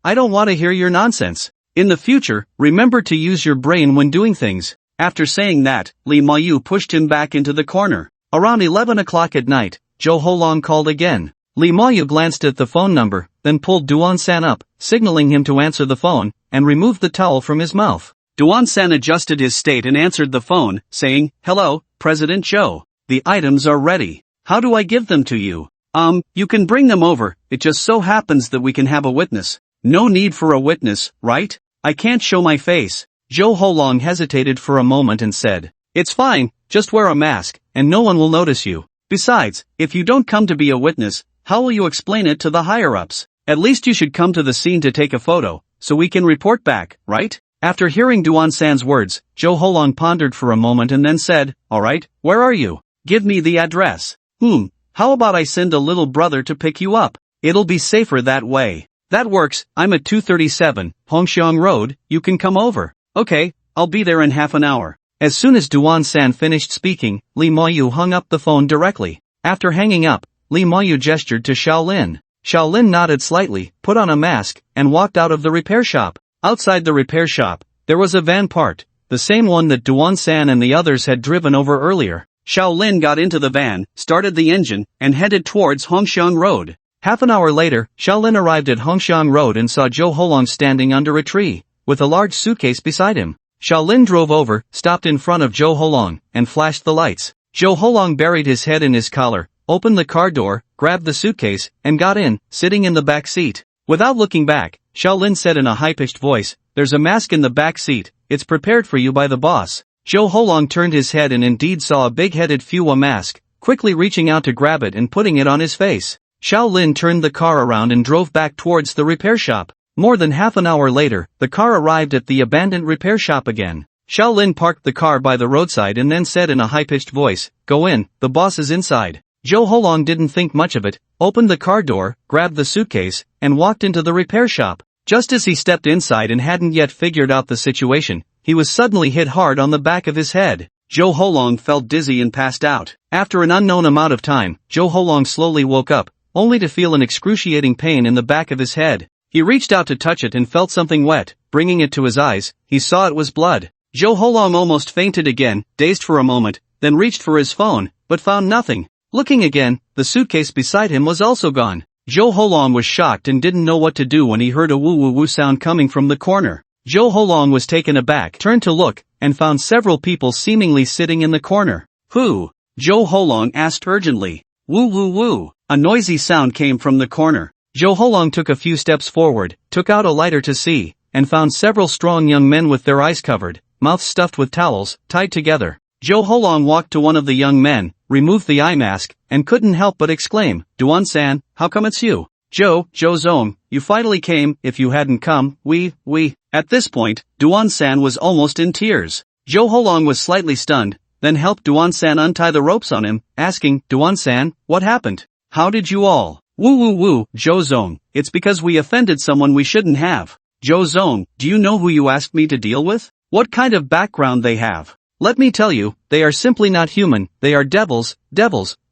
I don't want to hear your nonsense. In the future, remember to use your brain when doing things. After saying that, Lee Ma-yu pushed him back into the corner. Around 11 o'clock at night, Jo Ho-long called again. Lee Ma-yu glanced at the phone number, then pulled Duan-san up, signaling him to answer the phone, and removed the towel from his mouth. Duan-san adjusted his state and answered the phone, saying, "Hello, President Joe. The items are ready. How do I give them to you?" You can bring them over, it just so happens that we can have a witness." "No need for a witness, right? I can't show my face." Jo Ho-long hesitated for a moment and said, "It's fine, just wear a mask, and no one will notice you. Besides, if you don't come to be a witness, how will you explain it to the higher-ups? At least you should come to the scene to take a photo, so we can report back, right?" After hearing Duan-san's words, Jo Ho-long pondered for a moment and then said, "Alright, where are you? Give me the address." How about I send a little brother to pick you up? It'll be safer that way." "That works, I'm at 237, Hongxiang Road, you can come over." "Okay, I'll be there in half an hour." As soon as Duan-san finished speaking, Lee Ma-yu hung up the phone directly. After hanging up, Lee Ma-yu gestured to Shaolin. Shaolin nodded slightly, put on a mask, and walked out of the repair shop. Outside the repair shop, there was a van parked, the same one that Duan-san and the others had driven over earlier. Shaolin got into the van, started the engine, and headed towards Hongxiang Road. Half an hour later, Shaolin arrived at Hongxiang Road and saw Jo Ho-long standing under a tree, with a large suitcase beside him. Shaolin drove over, stopped in front of Jo Ho-long, and flashed the lights. Jo Ho-long buried his head in his collar, opened the car door, grabbed the suitcase, and got in, sitting in the back seat. Without looking back, Shaolin said in a high-pitched voice, "There's a mask in the back seat, it's prepared for you by the boss." Jo Ho-long turned his head and indeed saw a big-headed Fuwa mask, quickly reaching out to grab it and putting it on his face. Shaolin turned the car around and drove back towards the repair shop. More than half an hour later, the car arrived at the abandoned repair shop again. Shaolin parked the car by the roadside and then said in a high-pitched voice, "Go in, the boss is inside." Jo Ho-long didn't think much of it, opened the car door, grabbed the suitcase, and walked into the repair shop. Just as he stepped inside and hadn't yet figured out the situation, he was suddenly hit hard on the back of his head. Jo Ho-long felt dizzy and passed out. After an unknown amount of time, Jo Ho-long slowly woke up, only to feel an excruciating pain in the back of his head. He reached out to touch it and felt something wet, bringing it to his eyes. He saw it was blood. Jo Ho-long almost fainted again, dazed for a moment, then reached for his phone, but found nothing. Looking again, the suitcase beside him was also gone. Jo Ho-long was shocked and didn't know what to do when he heard a woo-woo-woo sound coming from the corner. Jo Ho-long was taken aback, turned to look, and found several people seemingly sitting in the corner. "Who?" Jo Ho-long asked urgently. "Woo-woo-woo." A noisy sound came from the corner. Jo Ho-long took a few steps forward, took out a lighter to see, and found several strong young men with their eyes covered, mouths stuffed with towels, tied together. Jo Ho-long walked to one of the young men, removed the eye mask, and couldn't help but exclaim, "Duan-san, how come it's you?" "Jo Zong, you finally came. If you hadn't come, we..." At this point, Duan-san was almost in tears. Jo Ho-long was slightly stunned, then helped Duan-san untie the ropes on him, asking, "Duan-san, what happened? How did you all..." "Woo, Jo Zong, it's because we offended someone we shouldn't have." "Jo Zong, do you know who you asked me to deal with? What kind of background they have? Let me tell you, they are simply not human, they are devils,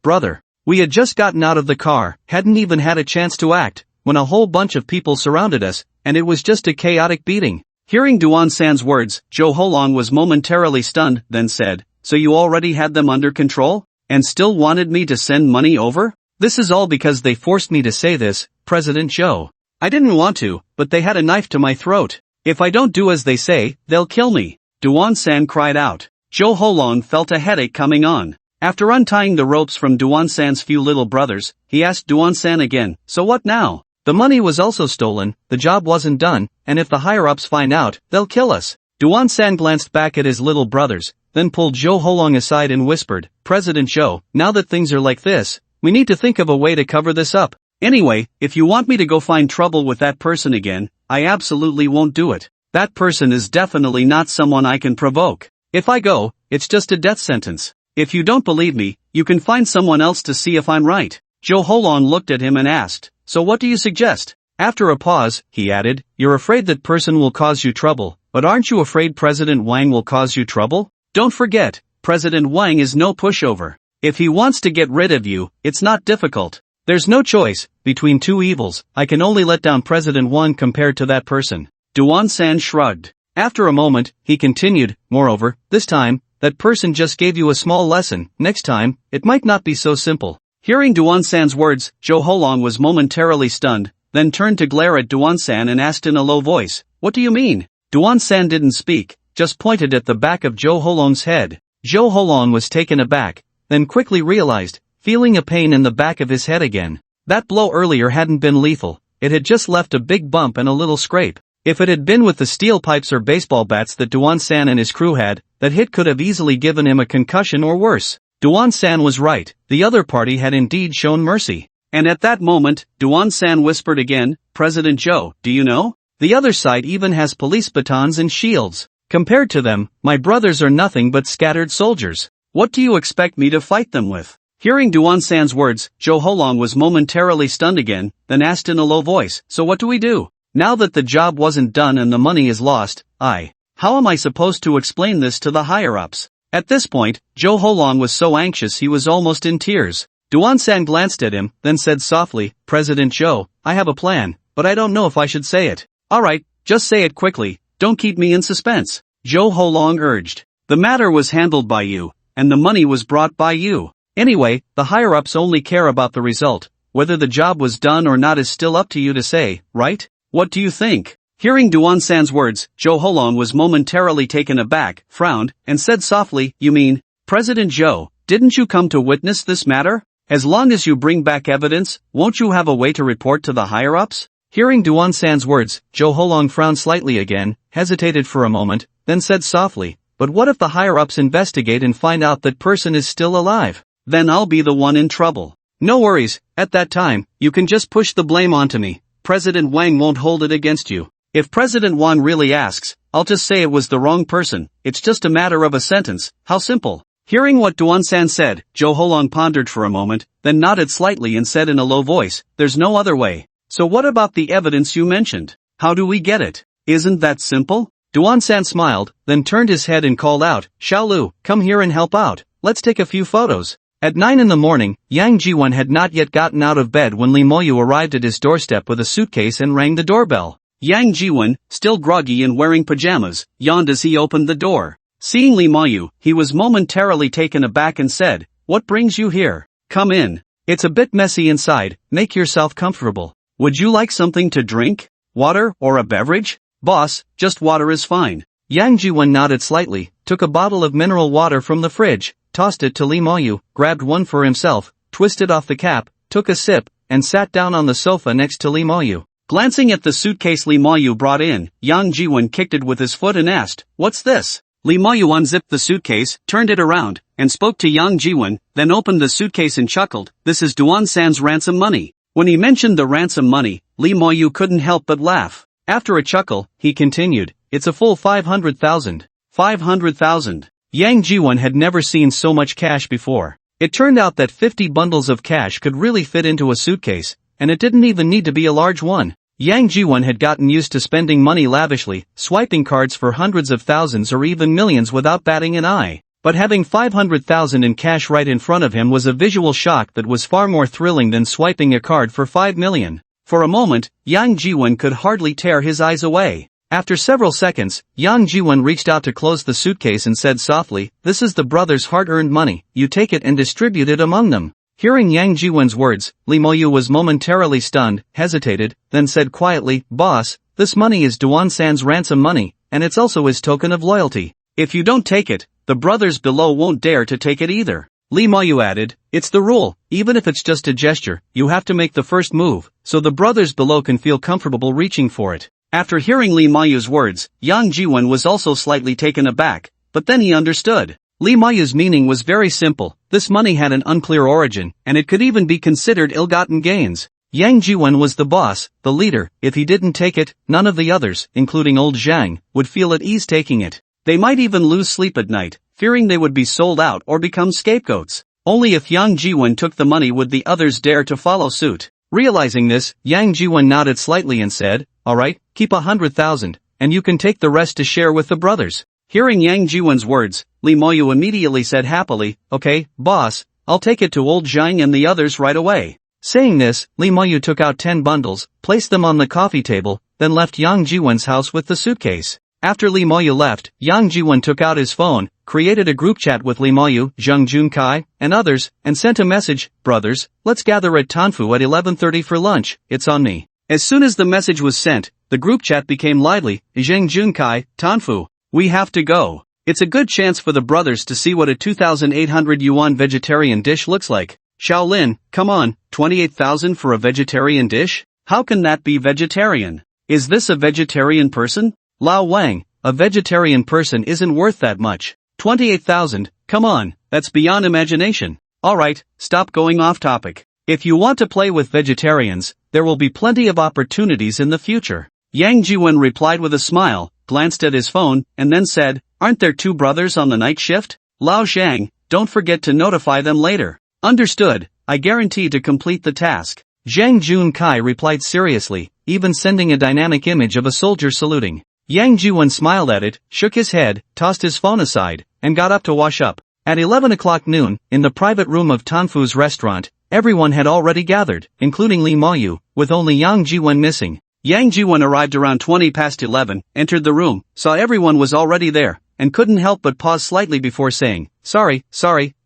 brother." We had just gotten out of the car, hadn't even had a chance to act, when a whole bunch of people surrounded us, and it was just a chaotic beating. Hearing Duan-san's words, Jo Ho-long was momentarily stunned, then said, "So you already had them under control? And still wanted me to send money over? This is all because they forced me to say this, President Joe. I didn't want to, but they had a knife to my throat. If I don't do as they say, they'll kill me." Duan-san cried out. Jo Ho-long felt a headache coming on. After untying the ropes from Duan-san's few little brothers, he asked Duan-san again, "So what now? The money was also stolen, the job wasn't done, and if the higher-ups find out, they'll kill us." Duan-san glanced back at his little brothers, then pulled Jo Ho-long aside and whispered, "President Joe, now that things are like this, we need to think of a way to cover this up. Anyway, if you want me to go find trouble with that person again, I absolutely won't do it. That person is definitely not someone I can provoke. If I go, it's just a death sentence. If you don't believe me, you can find someone else to see if I'm right." Jo Ho-long looked at him and asked, "So what do you suggest?" After a pause, he added, "You're afraid that person will cause you trouble, but aren't you afraid President Wang will cause you trouble? Don't forget, President Wang is no pushover. If he wants to get rid of you, it's not difficult. There's no choice, between two evils, I can only let down President Wang compared to that person." Duan-san shrugged. After a moment, he continued, moreover, this time, that person just gave you a small lesson, next time, it might not be so simple. Hearing Duan-san's words, Zhou Holong was momentarily stunned, then turned to glare at Duan-san and asked in a low voice, "What do you mean?" Duan-san didn't speak, just pointed at the back of Zhou Holong's head. Zhou Holong was taken aback, then quickly realized, feeling a pain in the back of his head again. That blow earlier hadn't been lethal, it had just left a big bump and a little scrape. If it had been with the steel pipes or baseball bats that Duan-san and his crew had, that hit could have easily given him a concussion or worse. Duan-san was right, the other party had indeed shown mercy. And at that moment, Duan-san whispered again, "President Zhou, do you know? The other side even has police batons and shields. Compared to them, my brothers are nothing but scattered soldiers. What do you expect me to fight them with?" Hearing Duan-san's words, Zhou Holong was momentarily stunned again, then asked in a low voice, "So what do we do? Now that the job wasn't done and the money is lost, how am I supposed to explain this to the higher-ups?" At this point, Zhou Holong was so anxious he was almost in tears. Duan-san glanced at him, then said softly, "President Zhou, I have a plan, but I don't know if I should say it." "Alright, just say it quickly, don't keep me in suspense," Zhou Holong urged. "The matter was handled by you, and the money was brought by you. Anyway, the higher-ups only care about the result. Whether the job was done or not is still up to you to say, right? What do you think?" Hearing Duan-san's words, Zhou Holong was momentarily taken aback, frowned, and said softly, "You mean, President Zhou, didn't you come to witness this matter? As long as you bring back evidence, won't you have a way to report to the higher-ups?" Hearing Duan-san's words, Zhou Holong frowned slightly again, hesitated for a moment, then said softly, "But what if the higher-ups investigate and find out that person is still alive? Then I'll be the one in trouble." "No worries, at that time, you can just push the blame onto me. President Wang won't hold it against you. If President Wang really asks, I'll just say it was the wrong person, it's just a matter of a sentence, how simple." Hearing what Duan-san said, Zhou Holong pondered for a moment, then nodded slightly and said in a low voice, "There's no other way. So what about the evidence you mentioned? How do we get it? Isn't that simple?" Duan-san smiled, then turned his head and called out, "Xiaolu, come here and help out, let's take a few photos." At 9 in the morning, Yang Jiwen had not yet gotten out of bed when Li Moyu arrived at his doorstep with a suitcase and rang the doorbell. Yang Jiwen, still groggy and wearing pajamas, yawned as he opened the door. Seeing Li Moyu, he was momentarily taken aback and said, "What brings you here? Come in. It's a bit messy inside, make yourself comfortable. Would you like something to drink? Water or a beverage?" "Boss, just water is fine." Yang Jiwen nodded slightly, took a bottle of mineral water from the fridge, tossed it to Li Moyu, grabbed one for himself, twisted off the cap, took a sip, and sat down on the sofa next to Li Moyu. Glancing at the suitcase Li Moyu brought in, Yang Jiwen kicked it with his foot and asked, "What's this?" Li Moyu unzipped the suitcase, turned it around, and spoke to Yang Jiwen, then opened the suitcase and chuckled, "This is Duan-san's ransom money." When he mentioned the ransom money, Li Moyu couldn't help but laugh. After a chuckle, he continued, "It's a full 500,000. 500,000. Yang Jiwen had never seen so much cash before. It turned out that 50 bundles of cash could really fit into a suitcase, and it didn't even need to be a large one. Yang Jiwen had gotten used to spending money lavishly, swiping cards for hundreds of thousands or even millions without batting an eye. But having 500,000 in cash right in front of him was a visual shock that was far more thrilling than swiping a card for 5 million. For a moment, Yang Jiwen could hardly tear his eyes away. After several seconds, Yang Jiwen reached out to close the suitcase and said softly, "This is the brothers' hard-earned money, you take it and distribute it among them." Hearing Yang Jiwen's words, Li Moyu was momentarily stunned, hesitated, then said quietly, "Boss, this money is Duan-san's ransom money, and it's also his token of loyalty. If you don't take it, the brothers below won't dare to take it either." Li Moyu added, "It's the rule, even if it's just a gesture, you have to make the first move, so the brothers below can feel comfortable reaching for it." After hearing Li Moyu's words, Yang Jiwen was also slightly taken aback, but then he understood. Li Moyu's meaning was very simple, this money had an unclear origin, and it could even be considered ill-gotten gains. Yang Jiwen was the boss, the leader, if he didn't take it, none of the others, including old Zhang, would feel at ease taking it. They might even lose sleep at night, fearing they would be sold out or become scapegoats. Only if Yang Jiwen took the money would the others dare to follow suit. Realizing this, Yang Jiwen nodded slightly and said, "Alright, keep 100,000, and you can take the rest to share with the brothers." Hearing Yang Jiwen's words, Li Moyu immediately said happily, "Okay, boss, I'll take it to old Zhang and the others right away." Saying this, Li Moyu took out 10 bundles, placed them on the coffee table, then left Yang Jiwon's house with the suitcase. After Lee Moyu left, Yang Jiwon took out his phone, created a group chat with Lee Moyu, Jung Junkai, and others, and sent a message, "Brothers, let's gather at Tanfu at 11:30 for lunch, it's on me." As soon as the message was sent, the group chat became lively. Jung Junkai, Tanfu. We have to go. It's a good chance for the brothers to see what a 2,800 yuan vegetarian dish looks like. Shaolin, come on, 28,000 for a vegetarian dish? How can that be vegetarian? Is this a vegetarian person? Lao Wang, a vegetarian person isn't worth that much. 28,000, come on, that's beyond imagination. Alright, stop going off topic. If you want to play with vegetarians, there will be plenty of opportunities in the future. Yang Jiwon replied with a smile, glanced at his phone, and then said, "Aren't there two brothers on the night shift? Lao Zhang, don't forget to notify them later." "Understood, I guarantee to complete the task." Zhang Junkai replied seriously, even sending a dynamic image of a soldier saluting. Yang Jiwon smiled at it, shook his head, tossed his phone aside, and got up to wash up. At 11 o'clock noon, in the private room of Tanfu's restaurant, everyone had already gathered, including Lee Moyu, with only Yang Jiwon missing. Yang Jiwon arrived around 20 past 11, entered the room, saw everyone was already there, and couldn't help but pause slightly before saying, sorry,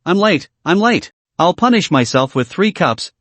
I'm late. I'll punish myself with 3 cups.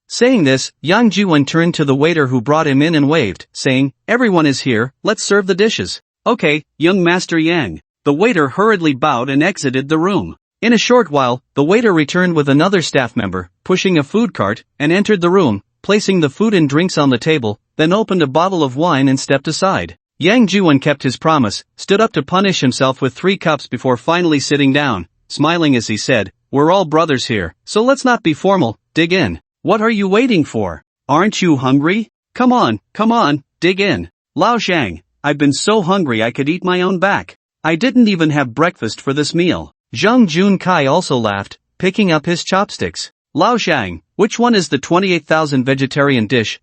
Saying this, Yang Jiwon turned to the waiter who brought him in and waved, saying, "Everyone is here, let's serve the dishes." "Okay, young Master Yang." The waiter hurriedly bowed and exited the room. In a short while, the waiter returned with another staff member, pushing a food cart, and entered the room, placing the food and drinks on the table, then opened a bottle of wine and stepped aside. Yang Jiwon kept his promise, stood up to punish himself with 3 cups before finally sitting down, smiling as he said, "We're all brothers here, so let's not be formal, dig in. What are you waiting for? Aren't you hungry? Come on, dig in." "Lao Zhang, I've been so hungry I could eat my own back. I didn't even have breakfast for this meal." Zhang Junkai also laughed, picking up his chopsticks. "Lao Zhang, which one is the 28,000 vegetarian dish,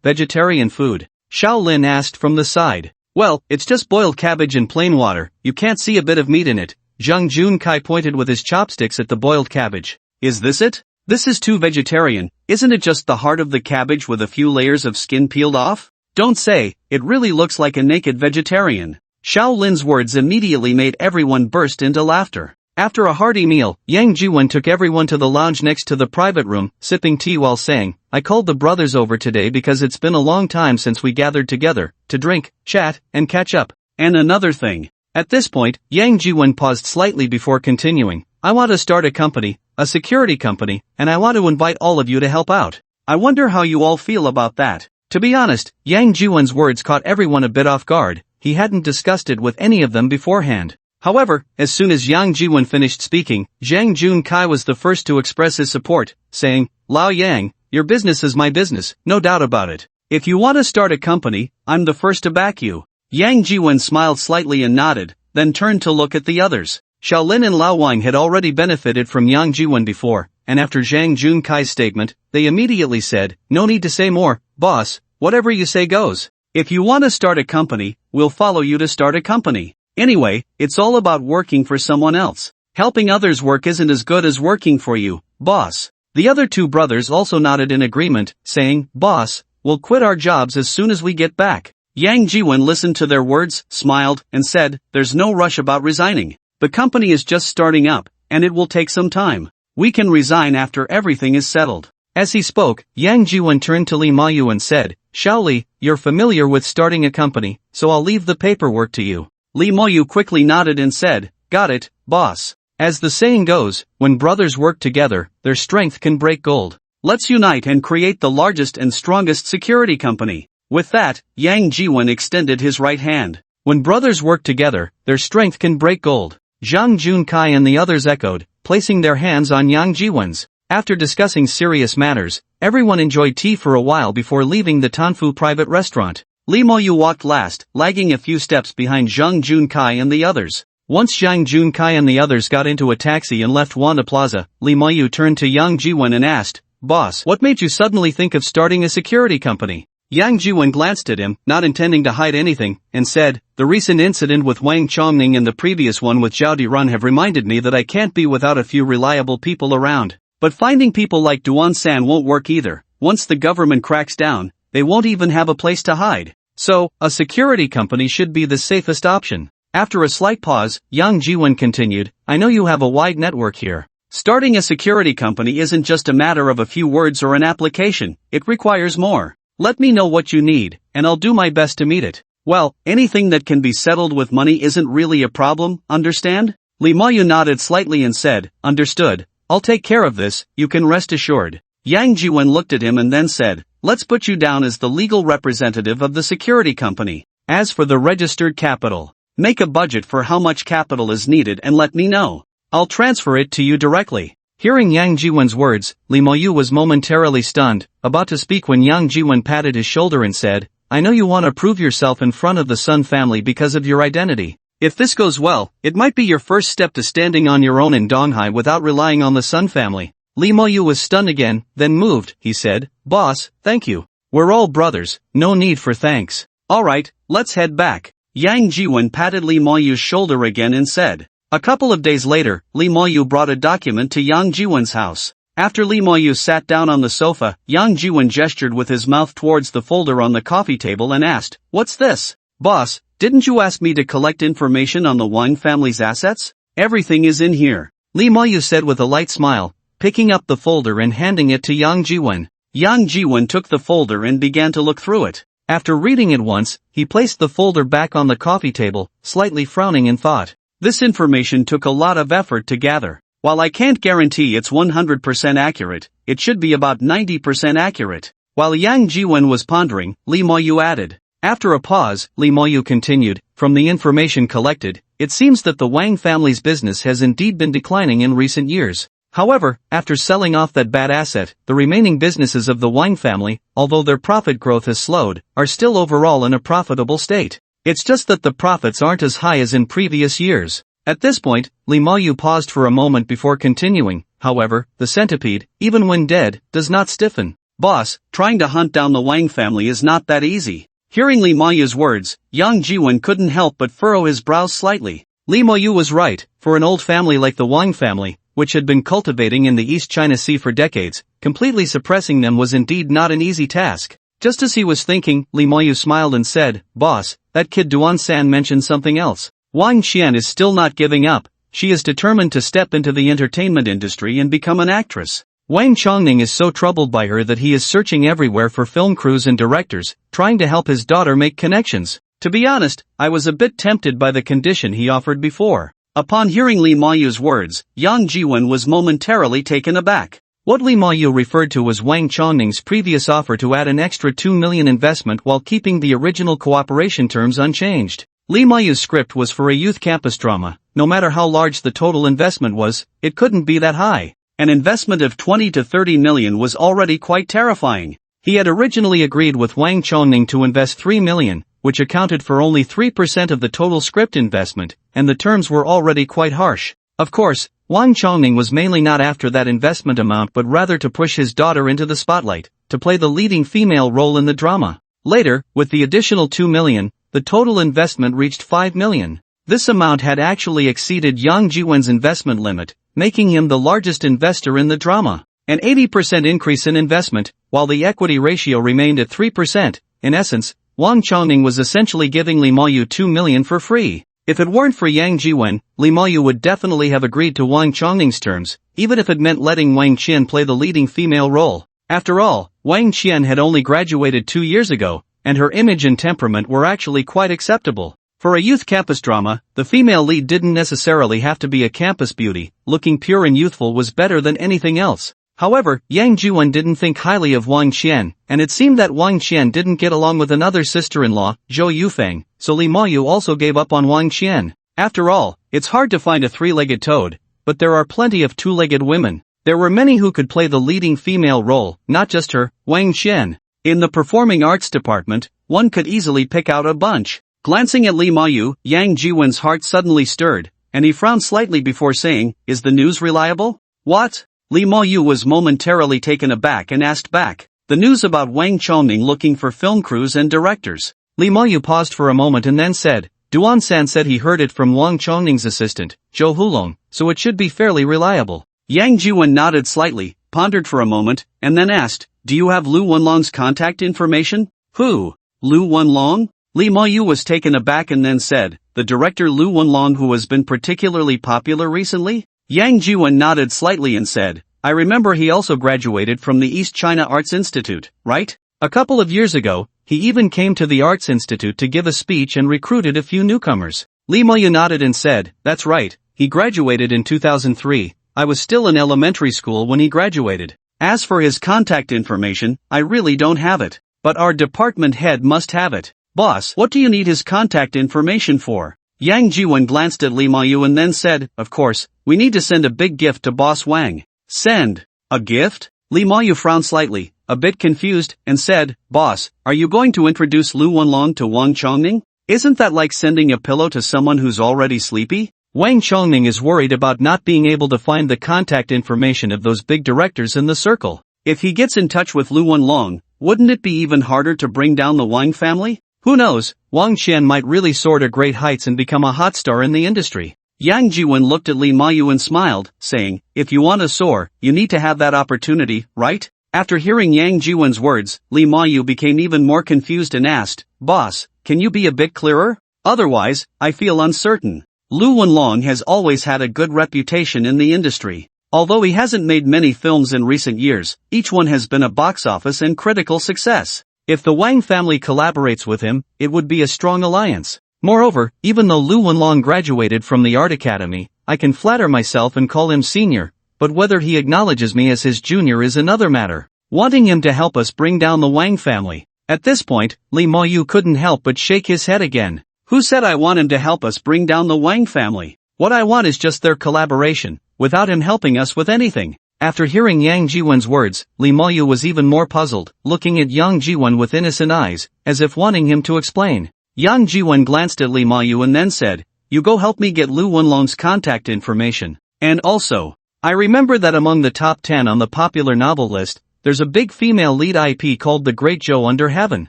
vegetarian food?" Shaolin asked from the side. "Well, it's just boiled cabbage and plain water, you can't see a bit of meat in it." Zhang Junkai pointed with his chopsticks at the boiled cabbage. "Is this it? This is too vegetarian, isn't it just the heart of the cabbage with a few layers of skin peeled off? Don't say, it really looks like a naked vegetarian." Shaolin's words immediately made everyone burst into laughter. After a hearty meal, Yang Jiwon took everyone to the lounge next to the private room, sipping tea while saying, "I called the brothers over today because it's been a long time since we gathered together, to drink, chat, and catch up. And another thing." At this point, Yang Jiwon paused slightly before continuing, "I want to start a company, a security company, and I want to invite all of you to help out. I wonder how you all feel about that." To be honest, Yang Jiwon's words caught everyone a bit off guard, he hadn't discussed it with any of them beforehand. However, as soon as Yang Jiwon finished speaking, Zhang Junkai was the first to express his support, saying, "Lao Yang, your business is my business, no doubt about it. If you want to start a company, I'm the first to back you." Yang Jiwon smiled slightly and nodded, then turned to look at the others. Shaolin and Lao Wang had already benefited from Yang Jiwon before, and after Zhang Junkai's statement, they immediately said, "No need to say more, boss, whatever you say goes. If you want to start a company, we'll follow you to start a company. Anyway, it's all about working for someone else. Helping others work isn't as good as working for you, boss." The other 2 brothers also nodded in agreement, saying, "Boss, we'll quit our jobs as soon as we get back." Yang Jiwon listened to their words, smiled, and said, "There's no rush about resigning. The company is just starting up, and it will take some time. We can resign after everything is settled." As he spoke, Yang Jiwon turned to Lee Moyu and said, "Shaoli, you're familiar with starting a company, so I'll leave the paperwork to you." Lee Moyu quickly nodded and said, "Got it, boss. As the saying goes, when brothers work together, their strength can break gold. Let's unite and create the largest and strongest security company." With that, Yang Jiwon extended his right hand. When brothers work together, their strength can break gold. Zhang Junkai and the others echoed, placing their hands on Yang Jiwon's. After discussing serious matters, everyone enjoyed tea for a while before leaving the Tanfu private restaurant. Lee Moyu walked last, lagging a few steps behind Zhang Junkai and the others. Once Zhang Junkai and the others got into a taxi and left Wanda Plaza, Lee Moyu turned to Yang Jiwon and asked, "Boss, what made you suddenly think of starting a security company?" Yang Jiwon glanced at him, not intending to hide anything, and said, "The recent incident with Wang Chongning and the previous one with Zhao Dirun have reminded me that I can't be without a few reliable people around. But finding people like Duan San won't work either. Once the government cracks down, they won't even have a place to hide. So, a security company should be the safest option. After a slight pause, Yang Jiwen continued, I know you have a wide network here. Starting a security company isn't just a matter of a few words or an application, it requires more. Let me know what you need, and I'll do my best to meet it. Well, anything that can be settled with money isn't really a problem, understand? Lee Mayu nodded slightly and said, understood, I'll take care of this, you can rest assured. Yang Jiwen looked at him and then said, let's put you down as the legal representative of the security company. As for the registered capital, make a budget for how much capital is needed and let me know. I'll transfer it to you directly. Hearing Yang Jiwen's words, Lee Mayu was momentarily stunned, about to speak when Yang Jiwen patted his shoulder and said, I know you want to prove yourself in front of the Sun family because of your identity. If this goes well, it might be your first step to standing on your own in Donghai without relying on the Sun family. Lee Mayu was stunned again, then moved, he said, Boss, thank you. We're all brothers, no need for thanks. Alright, let's head back. Yang Jiwen patted Lee Mayu's shoulder again and said. A couple of days later, Lee Mayu brought a document to Yang Jiwen's house. After Lee Mayu sat down on the sofa, Yang Jiwen gestured with his mouth towards the folder on the coffee table and asked, What's this? Boss, didn't you ask me to collect information on the Wang family's assets? Everything is in here. Lee Mayu said with a light smile, picking up the folder and handing it to Yang Jiwen. Yang Jiwen took the folder and began to look through it. After reading it once, he placed the folder back on the coffee table, slightly frowning in thought. This information took a lot of effort to gather. While I can't guarantee it's 100% accurate, it should be about 90% accurate. While Yang Jiwen was pondering, Lee Mayu added. After a pause, Lee Mayu continued, from the information collected, it seems that the Wang family's business has indeed been declining in recent years. However, after selling off that bad asset, the remaining businesses of the Wang family, although their profit growth has slowed, are still overall in a profitable state. It's just that the profits aren't as high as in previous years. At this point, Lee Mayu paused for a moment before continuing, however, the centipede, even when dead, does not stiffen. Boss, trying to hunt down the Wang family is not that easy. Hearing Lee Mayu's words, Yang Jiwen couldn't help but furrow his brows slightly. Lee Mayu was right, for an old family like the Wang family, which had been cultivating in the East China Sea for decades, completely suppressing them was indeed not an easy task. Just as he was thinking, Lee Mayu smiled and said, Boss, that kid Duan-san mentioned something else. Wang Qian is still not giving up, she is determined to step into the entertainment industry and become an actress. Wang Chongning is so troubled by her that he is searching everywhere for film crews and directors, trying to help his daughter make connections. To be honest, I was a bit tempted by the condition he offered before. Upon hearing Lee Mayu's words, Yang Jiwen was momentarily taken aback. What Lee Mayu referred to was Wang Chongning's previous offer to add an extra 2 million investment while keeping the original cooperation terms unchanged. Lee Mayu's script was for a youth campus drama. No matter how large the total investment was, it couldn't be that high. An investment of 20 to 30 million was already quite terrifying. He had originally agreed with Wang Chongning to invest 3 million, which accounted for only 3% of the total script investment, and the terms were already quite harsh. Of course, Wang Chongning was mainly not after that investment amount but rather to push his daughter into the spotlight, to play the leading female role in the drama. Later, with the additional 2 million, the total investment reached 5 million. This amount had actually exceeded Yang Jiwen's investment limit, making him the largest investor in the drama. An 80% increase in investment, while the equity ratio remained at 3%. In essence, Wang Chongning was essentially giving Lee Mayu 2 million for free. If it weren't for Yang Jiwen, Lee Mayu would definitely have agreed to Wang Chongning's terms, even if it meant letting Wang Qian play the leading female role. After all, Wang Qian had only graduated 2 years ago, and her image and temperament were actually quite acceptable. For a youth campus drama, the female lead didn't necessarily have to be a campus beauty. Looking pure and youthful was better than anything else. However, Yang Jiwen didn't think highly of Wang Qian, and it seemed that Wang Qian didn't get along with another sister-in-law, Zhou Yufeng, so Lee Mayu also gave up on Wang Qian. After all, it's hard to find a three-legged toad, but there are plenty of two-legged women. There were many who could play the leading female role, not just her, Wang Qian. In the performing arts department, one could easily pick out a bunch. Glancing at Lee Mayu, Yang Jiwen's heart suddenly stirred, and he frowned slightly before saying, "Is the news reliable?" "What?" Lee Mayu was momentarily taken aback and asked back. "The news about Wang Chongning looking for film crews and directors." Lee Mayu paused for a moment and then said, "Duan-san said he heard it from Wang Chongning's assistant, Zhou Hulong, so it should be fairly reliable." Yang Jiwen nodded slightly, pondered for a moment, and then asked, do you have Lu Wenlong's contact information? Who? Lu Wenlong? Li Mayu was taken aback and then said, the director Lu Wenlong who has been particularly popular recently? Yang Jiwen nodded slightly and said, I remember he also graduated from the East China Arts Institute, right? A couple of years ago, he even came to the Arts Institute to give a speech and recruited a few newcomers. Li Mayu nodded and said, that's right, he graduated in 2003, I was still in elementary school when he graduated. As for his contact information, I really don't have it. But our department head must have it. Boss, what do you need his contact information for? Yang Jiwen glanced at Li Mayu and then said, of course, we need to send a big gift to Boss Wang. Send a gift? Li Mayu frowned slightly, a bit confused, and said, Boss, are you going to introduce Lu Wenlong to Wang Chongning? Isn't that like sending a pillow to someone who's already sleepy? Wang Chongning is worried about not being able to find the contact information of those big directors in the circle. If he gets in touch with Lu Wenlong, wouldn't it be even harder to bring down the Wang family? Who knows, Wang Qian might really soar to great heights and become a hot star in the industry. Yang Jiwen looked at Li Mayu and smiled, saying, if you want to soar, you need to have that opportunity, right? After hearing Yang Jiwen's words, Li Mayu became even more confused and asked, Boss, can you be a bit clearer? Otherwise, I feel uncertain. Lu Wenlong has always had a good reputation in the industry. Although he hasn't made many films in recent years, each one has been a box office and critical success. If the Wang family collaborates with him, it would be a strong alliance. Moreover, even though Lu Wenlong graduated from the Art Academy, I can flatter myself and call him senior, but whether he acknowledges me as his junior is another matter. Wanting him to help us bring down the Wang family. At this point, Li Mayu couldn't help but shake his head again. Who said I want him to help us bring down the Wang family? What I want is just their collaboration, without him helping us with anything. After hearing Yang Jiwen's words, Li Mayu was even more puzzled, looking at Yang Jiwen with innocent eyes, as if wanting him to explain. Yang Jiwen glanced at Li Mayu and then said, you go help me get Lu Wenlong's contact information. And also, I remember that among the top 10 on the popular novel list, there's a big female lead IP called The Great Joe Under Heaven.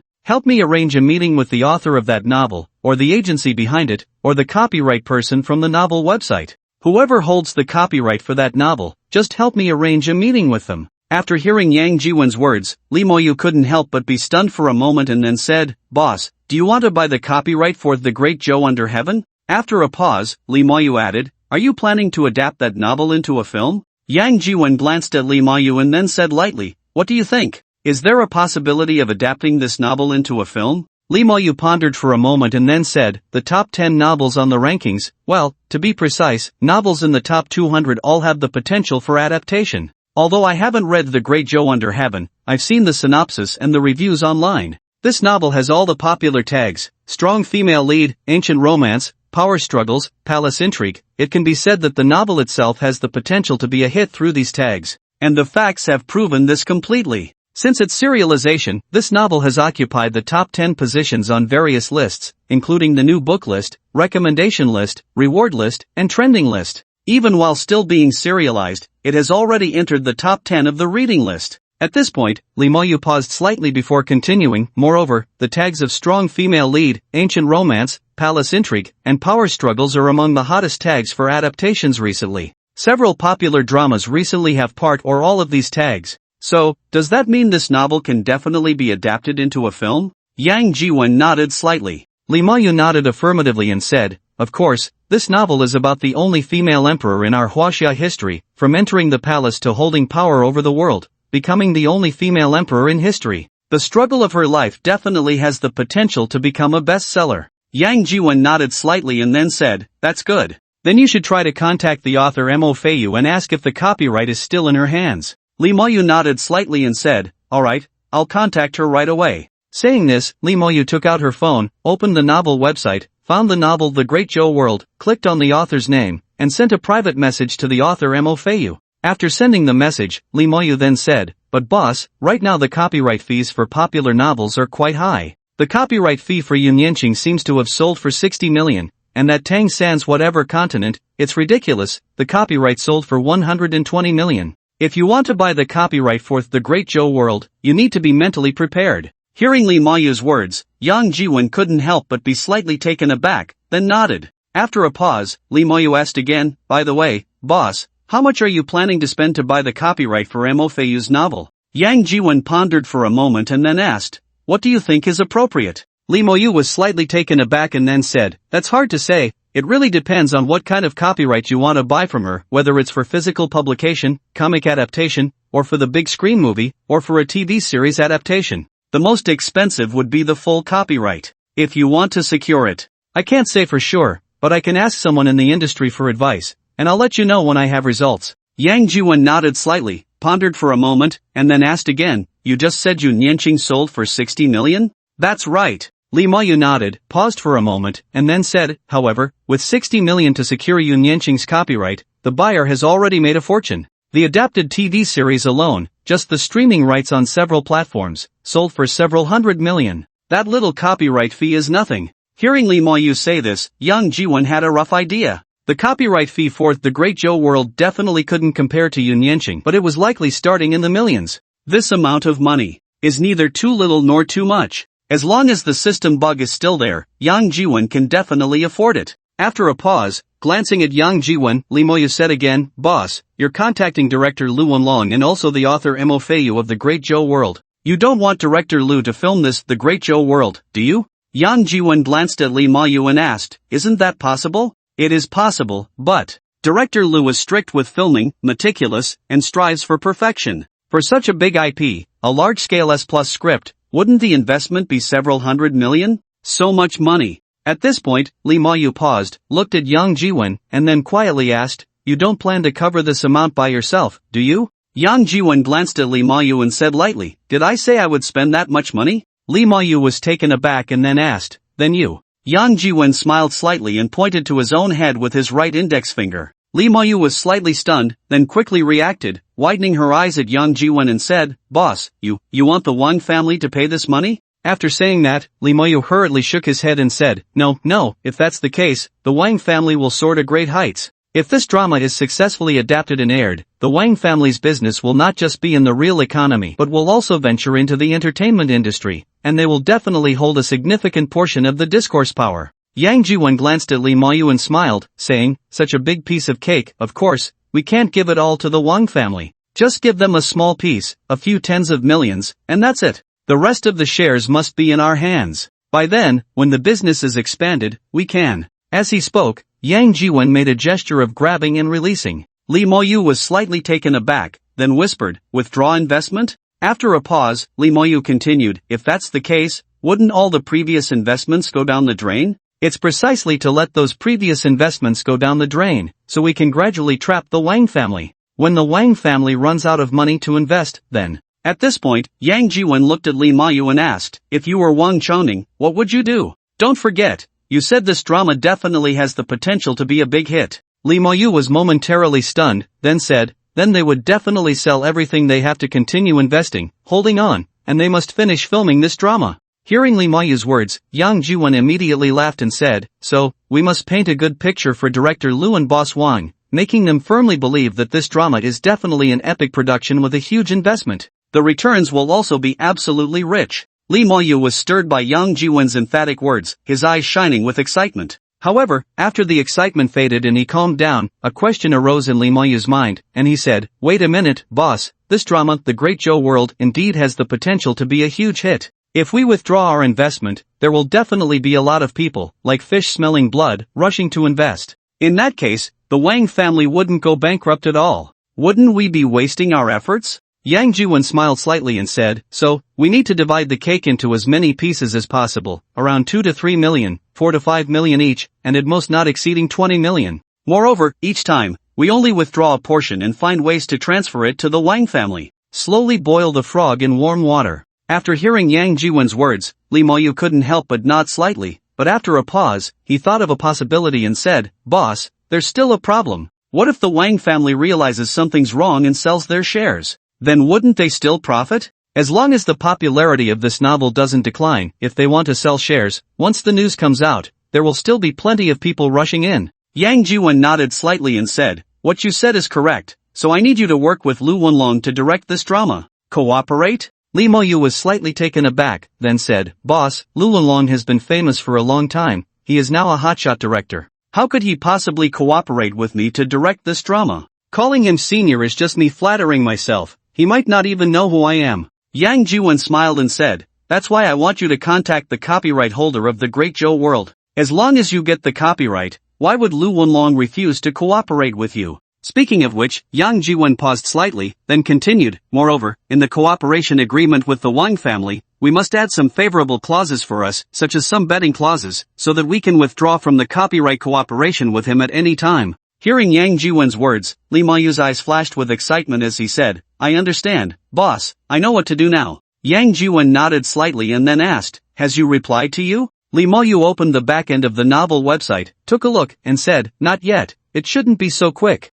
Help me arrange a meeting with the author of that novel, or the agency behind it, or the copyright person from the novel website. Whoever holds the copyright for that novel, just help me arrange a meeting with them. After hearing Yang Jiwen's words, Li Mayu couldn't help but be stunned for a moment and then said, Boss, do you want to buy the copyright for The Great Joe Under Heaven? After a pause, Li Mayu added, are you planning to adapt that novel into a film? Yang Jiwen glanced at Li Mayu and then said lightly, what do you think? Is there a possibility of adapting this novel into a film? Li Mayu pondered for a moment and then said, the top 10 novels on the rankings, well, to be precise, novels in the top 200 all have the potential for adaptation. Although I haven't read The Great Joe Under Heaven, I've seen the synopsis and the reviews online. This novel has all the popular tags: strong female lead, ancient romance, power struggles, palace intrigue. It can be said that the novel itself has the potential to be a hit through these tags. And the facts have proven this completely. Since its serialization, this novel has occupied the top 10 positions on various lists, including the new book list, recommendation list, reward list, and trending list. Even while still being serialized, it has already entered the top 10 of the reading list. At this point, Li Mayu paused slightly before continuing. Moreover, the tags of strong female lead, ancient romance, palace intrigue, and power struggles are among the hottest tags for adaptations recently. Several popular dramas recently have part or all of these tags. So, does that mean this novel can definitely be adapted into a film? Yang Jiwen nodded slightly. Li Mayu nodded affirmatively and said, of course, this novel is about the only female emperor in our Huaxia history, from entering the palace to holding power over the world, becoming the only female emperor in history. The struggle of her life definitely has the potential to become a bestseller. Yang Jiwen nodded slightly and then said, that's good. Then you should try to contact the author Mo Feiyu and ask if the copyright is still in her hands. Li Mayu nodded slightly and said, alright, I'll contact her right away. Saying this, Li Mayu took out her phone, opened the novel website, found the novel The Great Joe World, clicked on the author's name, and sent a private message to the author Mo Feiyu. After sending the message, Li Mayu then said, but boss, right now the copyright fees for popular novels are quite high. The copyright fee for Yun Yanqing seems to have sold for 60 million, and that Tang San's Whatever Continent, it's ridiculous, the copyright sold for 120 million. If you want to buy the copyright for The Great Joe World, you need to be mentally prepared. Hearing Li Mayu's words, Yang Jiwen couldn't help but be slightly taken aback, then nodded. After a pause, Li Mayu asked again, by the way, boss, how much are you planning to spend to buy the copyright for Mo Feiyu's novel? Yang Jiwen pondered for a moment and then asked, "What do you think is appropriate?" Lee Moyu was slightly taken aback and then said, "That's hard to say. It really depends on what kind of copyright you want to buy from her, whether it's for physical publication, comic adaptation, or for the big screen movie, or for a TV series adaptation. The most expensive would be the full copyright. If you want to secure it. I can't say for sure, but I can ask someone in the industry for advice, and I'll let you know when I have results." Yang Jiwen nodded slightly, pondered for a moment, and then asked again, "You just said Yu Nianqing sold for 60 million? That's right." Lee Moyu nodded, paused for a moment, and then said, "However, with 60 million to secure Yu Nianqing's copyright, the buyer has already made a fortune. The adapted TV series alone, just the streaming rights on several platforms, sold for several hundred million. That little copyright fee is nothing." Hearing Lee Moyu say this, Yang Jiwen had a rough idea. The copyright fee for The Great Joe World definitely couldn't compare to Yu Nianqing, but it was likely starting in the millions. This amount of money is neither too little nor too much. As long as the system bug is still there, Yang Jiwen can definitely afford it. After a pause, glancing at Yang Jiwen, Lee Moyu said again, "Boss, you're contacting director Lu Wenlong and also the author Mo Feiyu of The Great Joe World. You don't want director Lu to film this The Great Joe World, do you?" Yang Jiwen glanced at Lee Moyu and asked, "Isn't that possible?" "It is possible, but director Lu is strict with filming, meticulous, and strives for perfection. For such a big IP, a large-scale S+ script, wouldn't the investment be several hundred million? So much money." At this point, Lee Moyu paused, looked at Yang Jiwen, and then quietly asked, "You don't plan to cover this amount by yourself, do you?" Yang Jiwen glanced at Lee Moyu and said lightly, "Did I say I would spend that much money?" Lee Moyu was taken aback and then asked, "Then you?" Yang Jiwen smiled slightly and pointed to his own head with his right index finger. Lee Moyu was slightly stunned, then quickly reacted, widening her eyes at Yang Jiwen and said, "Boss, you want the Wang family to pay this money?" After saying that, Lee Moyu hurriedly shook his head and said, No, if that's the case, the Wang family will soar to great heights. If this drama is successfully adapted and aired, the Wang family's business will not just be in the real economy but will also venture into the entertainment industry, and they will definitely hold a significant portion of the discourse power. Yang Jiwen glanced at Lee Moyu and smiled, saying, "Such a big piece of cake, of course, we can't give it all to the Wang family. Just give them a small piece, a few tens of millions, and that's it. The rest of the shares must be in our hands. By then, when the business is expanded, we can." As he spoke, Yang Jiwen made a gesture of grabbing and releasing. Lee Moyu was slightly taken aback, then whispered, "Withdraw investment?" After a pause, Lee Moyu continued, "If that's the case, wouldn't all the previous investments go down the drain? It's precisely to let those previous investments go down the drain, so we can gradually trap the Wang family. When the Wang family runs out of money to invest, then." At this point, Yang Jiwen looked at Lee Moyu and asked, "If you were Wang Chongning, what would you do? Don't forget, you said this drama definitely has the potential to be a big hit." Lee Moyu was momentarily stunned, then said, "Then they would definitely sell everything they have to continue investing, holding on, and they must finish filming this drama." Hearing Lee Moyu's words, Yang Jiwen immediately laughed and said, "So, we must paint a good picture for director Lu and boss Wang, making them firmly believe that this drama is definitely an epic production with a huge investment. The returns will also be absolutely rich." Lee Moyu was stirred by Yang Jiwen's emphatic words, his eyes shining with excitement. However, after the excitement faded and he calmed down, a question arose in Lee Moyu's mind, and he said, "Wait a minute, boss, this drama, The Great Joe World, indeed has the potential to be a huge hit. If we withdraw our investment, there will definitely be a lot of people, like fish smelling blood, rushing to invest. In that case, the Wang family wouldn't go bankrupt at all. Wouldn't we be wasting our efforts?" Yang Jiwen smiled slightly and said, "So, we need to divide the cake into as many pieces as possible, around 2 to 3 million, 4 to 5 million each, and at most not exceeding 20 million. Moreover, each time, we only withdraw a portion and find ways to transfer it to the Wang family. Slowly boil the frog in warm water." After hearing Yang Jiwen's words, Lee Moyu couldn't help but nod slightly, but after a pause, he thought of a possibility and said, "Boss, there's still a problem. What if the Wang family realizes something's wrong and sells their shares? Then wouldn't they still profit? As long as the popularity of this novel doesn't decline, if they want to sell shares, once the news comes out, there will still be plenty of people rushing in." Yang Jiwen nodded slightly and said, "What you said is correct, so I need you to work with Lu Wenlong to direct this drama. Cooperate?" Lee Moyu was slightly taken aback, then said, "Boss, Lu Wenlong has been famous for a long time, he is now a hotshot director. How could he possibly cooperate with me to direct this drama? Calling him senior is just me flattering myself, he might not even know who I am. Yang Jiwen smiled and said, that's why I want you to contact the copyright holder of the Great Joe World. As long as you get the copyright, why would Lu Wenlong refuse to cooperate with you? Speaking of which, Yang Jiwen paused slightly, then continued, moreover, in the cooperation agreement with the Wang family, we must add some favorable clauses for us, such as some betting clauses, so that we can withdraw from the copyright cooperation with him at any time. Hearing Yang Jiwen's words, Li Mayu's eyes flashed with excitement as he said, I understand, boss, I know what to do now. Yang Jiwen nodded slightly and then asked, has you replied to you? Li Mayu opened the back end of the novel website, took a look, and said, not yet, it shouldn't be so quick.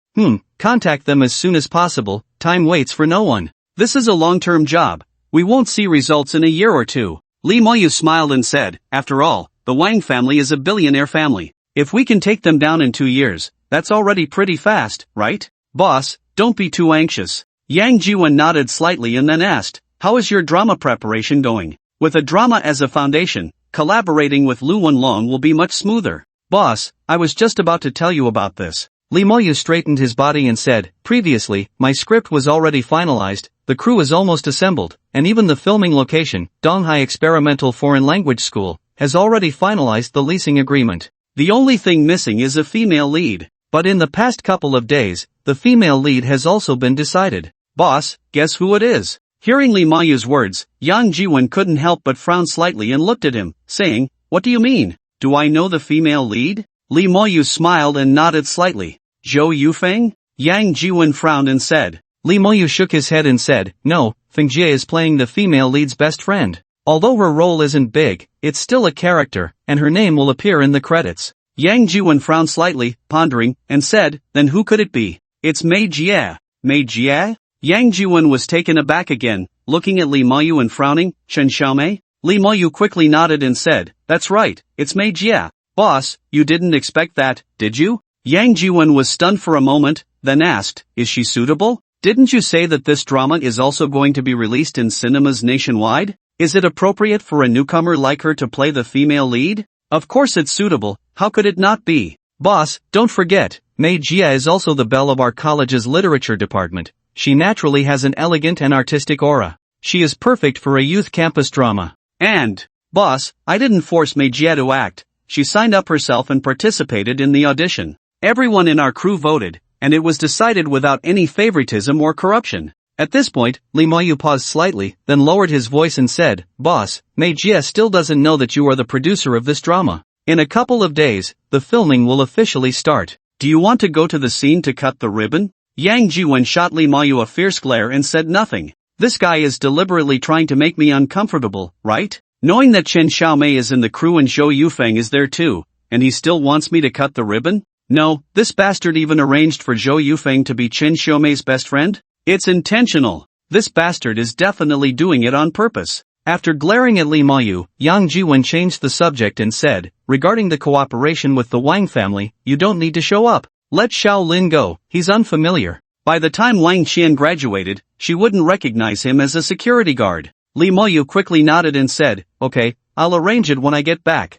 Contact them as soon as possible, time waits for no one. This is a long-term job. We won't see results in a year or two. Li Mayu smiled and said, after all, the Wang family is a billionaire family. If we can take them down in 2 years, that's already pretty fast, right? Boss, don't be too anxious. Yang Jiwen nodded slightly and then asked, how is your drama preparation going? With a drama as a foundation, collaborating with Lu Wenlong will be much smoother. Boss, I was just about to tell you about this. Li Moyu straightened his body and said, previously, my script was already finalized, the crew is almost assembled, and even the filming location, Donghai Experimental Foreign Language School, has already finalized the leasing agreement. The only thing missing is a female lead. But in the past couple of days, the female lead has also been decided. Boss, guess who it is? Hearing Li Mayu's words, Yang Jiwen couldn't help but frown slightly and looked at him, saying, what do you mean? Do I know the female lead? Li Mayu smiled and nodded slightly. Zhou Yufeng? Yang Jiwen frowned and said. Li Mayu shook his head and said, no, Feng Jie is playing the female lead's best friend. Although her role isn't big, it's still a character, and her name will appear in the credits. Yang Jiwen frowned slightly, pondering, and said, then who could it be? It's Mei Jie. Mei Jie? Yang Jiwen was taken aback again, looking at Li Mayu and frowning, Chen Xiaomei? Li Mayu quickly nodded and said, that's right, it's Mei Jie. Boss, you didn't expect that, did you? Yang Jiwen was stunned for a moment, then asked, is she suitable? Didn't you say that this drama is also going to be released in cinemas nationwide? Is it appropriate for a newcomer like her to play the female lead? Of course it's suitable, how could it not be? Boss, don't forget, Mei Jie is also the belle of our college's literature department. She naturally has an elegant and artistic aura. She is perfect for a youth campus drama. And, boss, I didn't force Mei Jie to act. She signed up herself and participated in the audition. Everyone in our crew voted, and it was decided without any favoritism or corruption. At this point, Li Mayu paused slightly, then lowered his voice and said, boss, Mei Jie still doesn't know that you are the producer of this drama. In a couple of days, the filming will officially start. Do you want to go to the scene to cut the ribbon? Yang Jiwen shot Li Mayu a fierce glare and said nothing. This guy is deliberately trying to make me uncomfortable, right? Knowing that Chen Xiaomei is in the crew and Zhou Yufeng is there too, and he still wants me to cut the ribbon? No, this bastard even arranged for Zhou Yufeng to be Chen Xiaomei's best friend? It's intentional. This bastard is definitely doing it on purpose. After glaring at Li Mayu, Yang Jiwen changed the subject and said, regarding the cooperation with the Wang family, you don't need to show up. Let Xiao Lin go, he's unfamiliar. By the time Wang Qian graduated, she wouldn't recognize him as a security guard. Li Mayu quickly nodded and said, okay, I'll arrange it when I get back.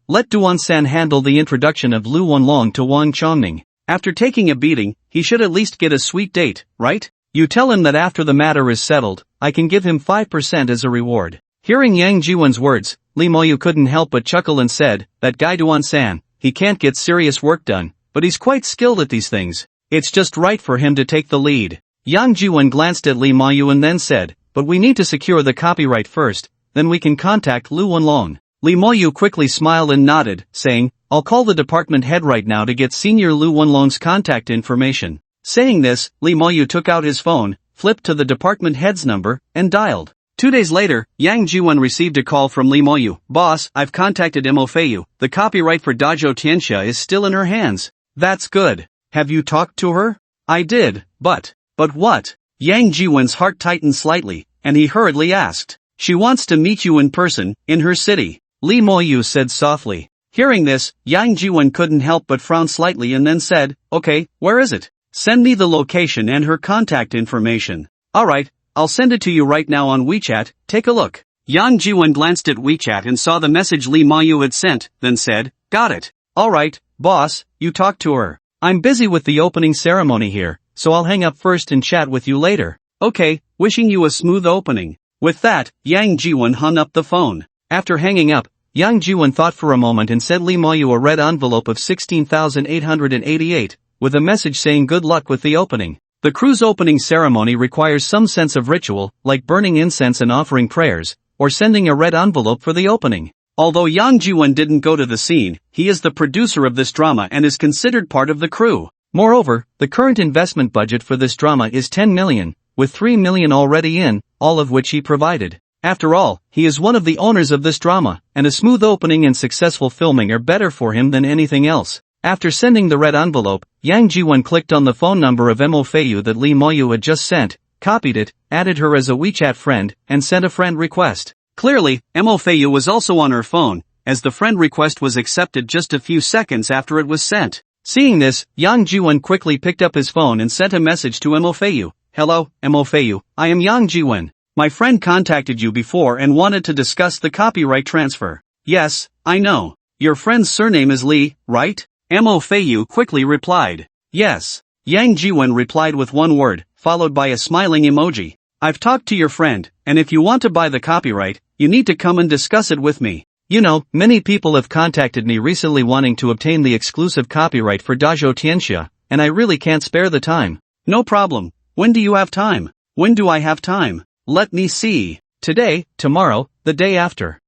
Let Duan San handle the introduction of Lu Wenlong to Wang Chongning. After taking a beating, he should at least get a sweet date, right? You tell him that after the matter is settled, I can give him 5% as a reward. Hearing Yang Jiwen's words, Li Mayu couldn't help but chuckle and said, that guy Duan San, he can't get serious work done, but he's quite skilled at these things. It's just right for him to take the lead. Yang Jiwen glanced at Li Mayu and then said, but we need to secure the copyright first, then we can contact Lu Wenlong. Li Mayu quickly smiled and nodded, saying, I'll call the department head right now to get Senior Lu Wenlong's contact information. Saying this, Li Mayu took out his phone, flipped to the department head's number, and dialed. 2 days later, Yang Jiwen received a call from Li Mayu. Boss, I've contacted Mo Feiyu. The copyright for Dajo Tianxia is still in her hands. That's good. Have you talked to her? I did, but what? Yang Jiwen's heart tightened slightly, and he hurriedly asked. She wants to meet you in person, in her city. Li Mayu said softly. Hearing this, Yang Jiwen couldn't help but frown slightly and then said, okay, where is it? Send me the location and her contact information. Alright, I'll send it to you right now on WeChat, take a look. Yang Jiwen glanced at WeChat and saw the message Li Mayu had sent, then said, got it. Alright, boss, you talk to her. I'm busy with the opening ceremony here, so I'll hang up first and chat with you later. Okay, wishing you a smooth opening. With that, Yang Jiwon hung up the phone. After hanging up, Yang Jiwon thought for a moment and sent Lee Moyu a red envelope of 16,888, with a message saying good luck with the opening. The cruise opening ceremony requires some sense of ritual, like burning incense and offering prayers, or sending a red envelope for the opening. Although Yang Jiwon didn't go to the scene, he is the producer of this drama and is considered part of the crew. Moreover, the current investment budget for this drama is 10 million, with 3 million already in, all of which he provided. After all, he is one of the owners of this drama, and a smooth opening and successful filming are better for him than anything else. After sending the red envelope, Yang Jiwon clicked on the phone number of Mo Feiyu that Lee Moyu had just sent, copied it, added her as a WeChat friend, and sent a friend request. Clearly, Mo Feiyu was also on her phone, as the friend request was accepted just a few seconds after it was sent. Seeing this, Yang Jiwon quickly picked up his phone and sent a message to Mo Feiyu. Hello, Mo Feiyu, I am Yang Jiwon. My friend contacted you before and wanted to discuss the copyright transfer. Yes, I know. Your friend's surname is Lee, right? Mo Feiyu quickly replied. Yes. Yang Jiwon replied with one word, followed by a smiling emoji. I've talked to your friend, and if you want to buy the copyright, you need to come and discuss it with me. You know, many people have contacted me recently wanting to obtain the exclusive copyright for Dajo Tianxia, and I really can't spare the time. No problem. When do you have time? When do I have time? Let me see. Today, tomorrow, the day after.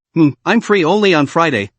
I'm free only on Friday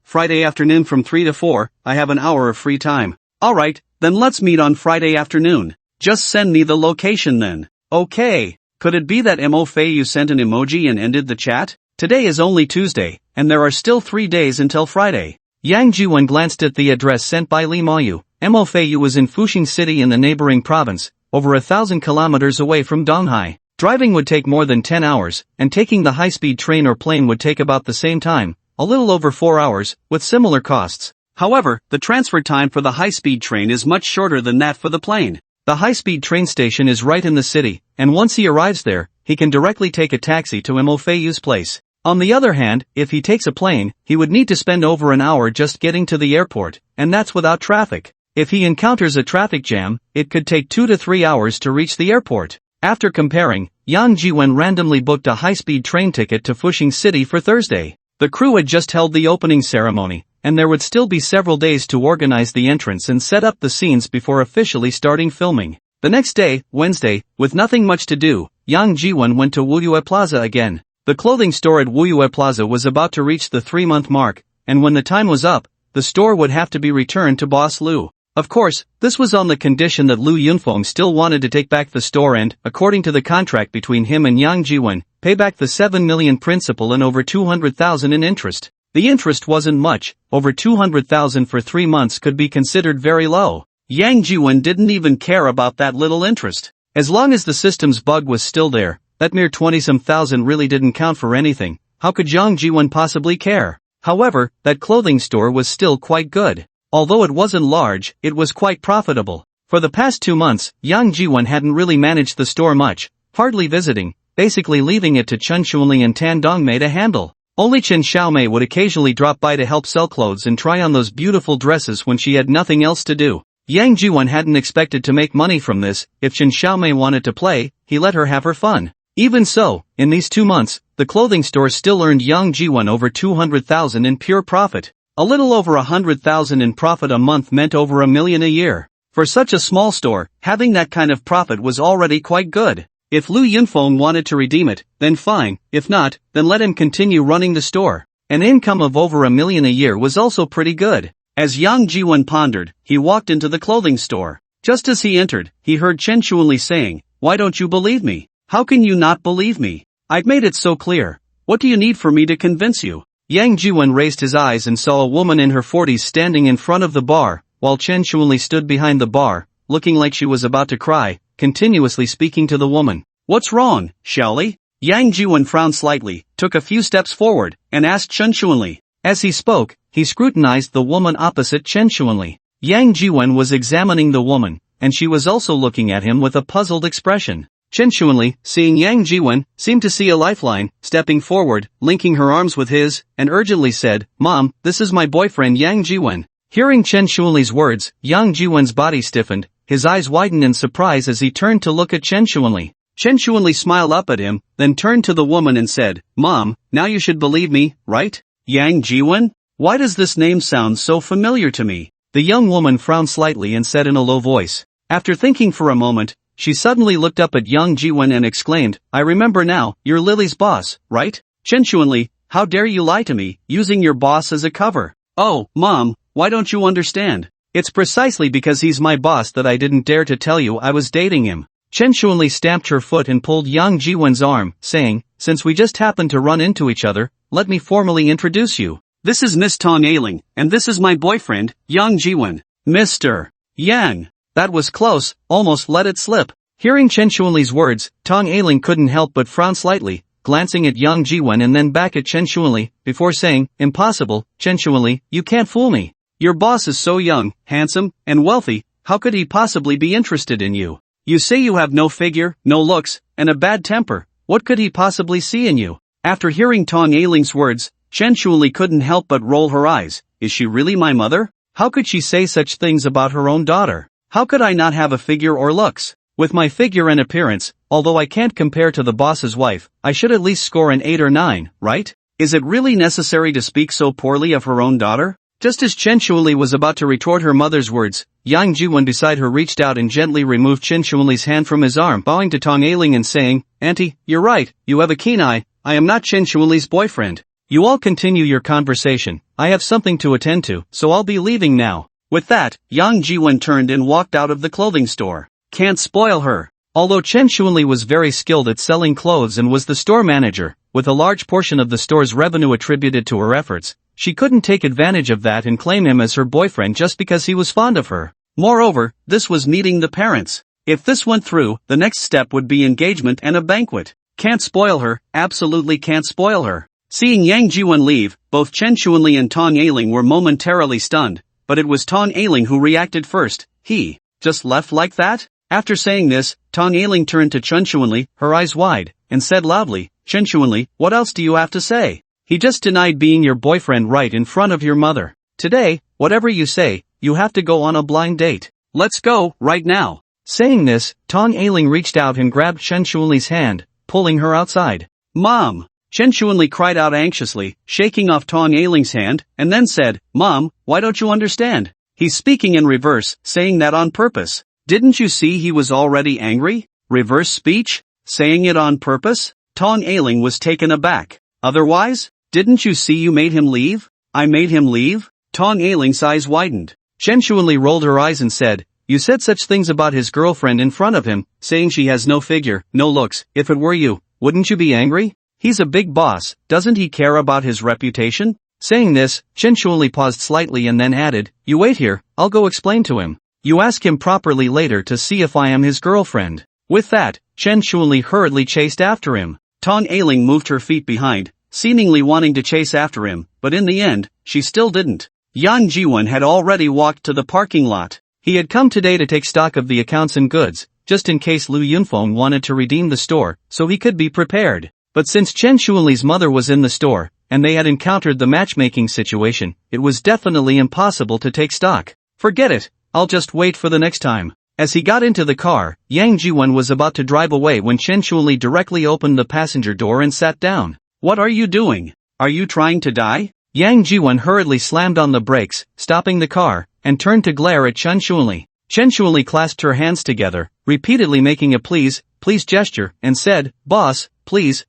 afternoon from 3 to 4, I have an hour of free time. Alright, then let's meet on Friday afternoon. Just send me the location then. Okay. Could it be that Mo Feiyu sent an emoji and ended the chat? Today is only Tuesday, and there are still 3 days until Friday. Yang Jiwon glanced at the address sent by Lee Moyu. Mo Feiyu was in Fuxing City in the neighboring province, over 1,000 kilometers away from Donghai. Driving would take more than 10 hours, and taking the high-speed train or plane would take about the same time, a little over 4 hours, with similar costs. However, the transfer time for the high-speed train is much shorter than that for the plane. The high-speed train station is right in the city, and once he arrives there, he can directly take a taxi to Mo Feiyu's place. On the other hand, if he takes a plane, he would need to spend over an hour just getting to the airport, and that's without traffic. If he encounters a traffic jam, it could take 2 to 3 hours to reach the airport. After comparing, Yang Jiwon randomly booked a high-speed train ticket to Fuxing City for Thursday. The crew had just held the opening ceremony, and there would still be several days to organize the entrance and set up the scenes before officially starting filming. The next day, Wednesday, with nothing much to do, Yang Jiwon went to Wuyue Plaza again. The clothing store at Wuyue Plaza was about to reach the 3-month mark, and when the time was up, the store would have to be returned to Boss Lu. Of course, this was on the condition that Lu Yunfeng still wanted to take back the store and, according to the contract between him and Yang Jiwon, pay back the 7 million principal and over 200,000 in interest. The interest wasn't much, over 200,000 for 3 months could be considered very low. Yang Jiwon didn't even care about that little interest. As long as the system's bug was still there, that mere 20-some thousand really didn't count for anything. How could Yang Jiwon possibly care? However, that clothing store was still quite good. Although it wasn't large, it was quite profitable. For the past 2 months, Yang Jiwon hadn't really managed the store much, hardly visiting, basically leaving it to Chen Xuanli and Tan Dongmei to handle. Only Chen Xiaomei would occasionally drop by to help sell clothes and try on those beautiful dresses when she had nothing else to do. Yang Jiwon hadn't expected to make money from this. If Chen Xiaomei wanted to play, he let her have her fun. Even so, in these 2 months, the clothing store still earned Yang Jiwon over 200,000 in pure profit. A little over 100,000 in profit a month meant over 1 million a year. For such a small store, having that kind of profit was already quite good. If Lu Yunfeng wanted to redeem it, then fine, if not, then let him continue running the store. An income of over 1 million a year was also pretty good. As Yang Jiwon pondered, he walked into the clothing store. Just as he entered, he heard Chen Xuanli saying, "Why don't you believe me? How can you not believe me? I've made it so clear. What do you need for me to convince you?" Yang Jiwon raised his eyes and saw a woman in her 40s standing in front of the bar, while Chen Xuanli stood behind the bar, looking like she was about to cry, continuously speaking to the woman. "What's wrong, Xiaoli?" Yang Jiwon frowned slightly, took a few steps forward, and asked Chen Xuanli. As he spoke, he scrutinized the woman opposite Chen Xuanli. Yang Jiwon was examining the woman, and she was also looking at him with a puzzled expression. Chen Xuanli, seeing Yang Jiwon, seemed to see a lifeline, stepping forward, linking her arms with his, and urgently said, "Mom, this is my boyfriend Yang Jiwon." Hearing Chen Xuanli's words, Yang Jiwon's body stiffened, his eyes widened in surprise as he turned to look at Chen Xuanli. Chen Shuanli smiled up at him, then turned to the woman and said, Mom, now you should believe me, right? Yang Jiwen? Why does this name sound so familiar to me? The young woman frowned slightly and said in a low voice. After thinking for a moment, she suddenly looked up at Yang Jiwen and exclaimed, I remember now, you're Lily's boss, right? Chen Shuanli, how dare you lie to me, using your boss as a cover? Oh, Mom, why don't you understand? It's precisely because he's my boss that I didn't dare to tell you I was dating him. Chen Shuanli stamped her foot and pulled Yang Jiwen's arm, saying, since we just happened to run into each other, let me formally introduce you. This is Miss Tong Ailing, and this is my boyfriend, Yang Jiwen. Mr. Yang. That was close, almost let it slip. Hearing Chen Shuanli's words, Tong Ailing couldn't help but frown slightly, glancing at Yang Jiwen and then back at Chen Shuanli, before saying, impossible, Chen Shuanli, you can't fool me. Your boss is so young, handsome, and wealthy, how could he possibly be interested in you? You say you have no figure, no looks, and a bad temper, what could he possibly see in you? After hearing Tong Ailing's words, Chen Shuanli couldn't help but roll her eyes. Is she really my mother? How could she say such things about her own daughter? How could I not have a figure or looks? With my figure and appearance, although I can't compare to the boss's wife, I should at least score an 8 or 9, right? Is it really necessary to speak so poorly of her own daughter? Just as Chen Shuanli was about to retort her mother's words, Yang Jiwen beside her reached out and gently removed Chen Shuanli's hand from his arm, bowing to Tong Ailing and saying, Auntie, you're right, you have a keen eye, I am not Chen Shuanli's boyfriend. You all continue your conversation, I have something to attend to, so I'll be leaving now. With that, Yang Jiwen turned and walked out of the clothing store. Can't spoil her. Although Chen Shuanli was very skilled at selling clothes and was the store manager, with a large portion of the store's revenue attributed to her efforts, she couldn't take advantage of that and claim him as her boyfriend just because he was fond of her. Moreover, this was meeting the parents. If this went through, the next step would be engagement and a banquet. Can't spoil her, absolutely can't spoil her. Seeing Yang Jiwen leave, both Chen Shuanli and Tong Ailing were momentarily stunned, but it was Tong Ailing who reacted first. He just left like that? After saying this, Tong Ailing turned to Chen Shuanli, her eyes wide, and said loudly, Chen Shuanli, what else do you have to say? He just denied being your boyfriend right in front of your mother. Today, whatever you say, you have to go on a blind date. Let's go, right now. Saying this, Tong Ailing reached out and grabbed Chen Shuanli's hand, pulling her outside. Mom! Chen Shuanli cried out anxiously, shaking off Tong Ailing's hand, and then said, Mom, why don't you understand? He's speaking in reverse, saying that on purpose. Didn't you see he was already angry? Reverse speech? Saying it on purpose? Tong Ailing was taken aback. Otherwise? Didn't you see you made him leave? I made him leave? Tong Ailing's eyes widened. Chen Shuanli rolled her eyes and said, you said such things about his girlfriend in front of him, saying she has no figure, no looks. If it were you, wouldn't you be angry? He's a big boss, doesn't he care about his reputation? Saying this, Chen Shuanli paused slightly and then added, you wait here, I'll go explain to him. You ask him properly later to see if I am his girlfriend. With that, Chen Shuanli hurriedly chased after him. Tong Ailing moved her feet behind, seemingly wanting to chase after him, but in the end, she still didn't. Yang Jiwen had already walked to the parking lot. He had come today to take stock of the accounts and goods, just in case Lu Yunfeng wanted to redeem the store, so he could be prepared. But since Chen Shuanli's mother was in the store, and they had encountered the matchmaking situation, it was definitely impossible to take stock. Forget it, I'll just wait for the next time. As he got into the car, Yang Jiwen was about to drive away when Chen Shuanli directly opened the passenger door and sat down. What are you doing? Are you trying to die? Yang Jiwen hurriedly slammed on the brakes, stopping the car, and turned to glare at Chen Shuanli. Chen Shuanli clasped her hands together, repeatedly making a please gesture, and said, Boss, please.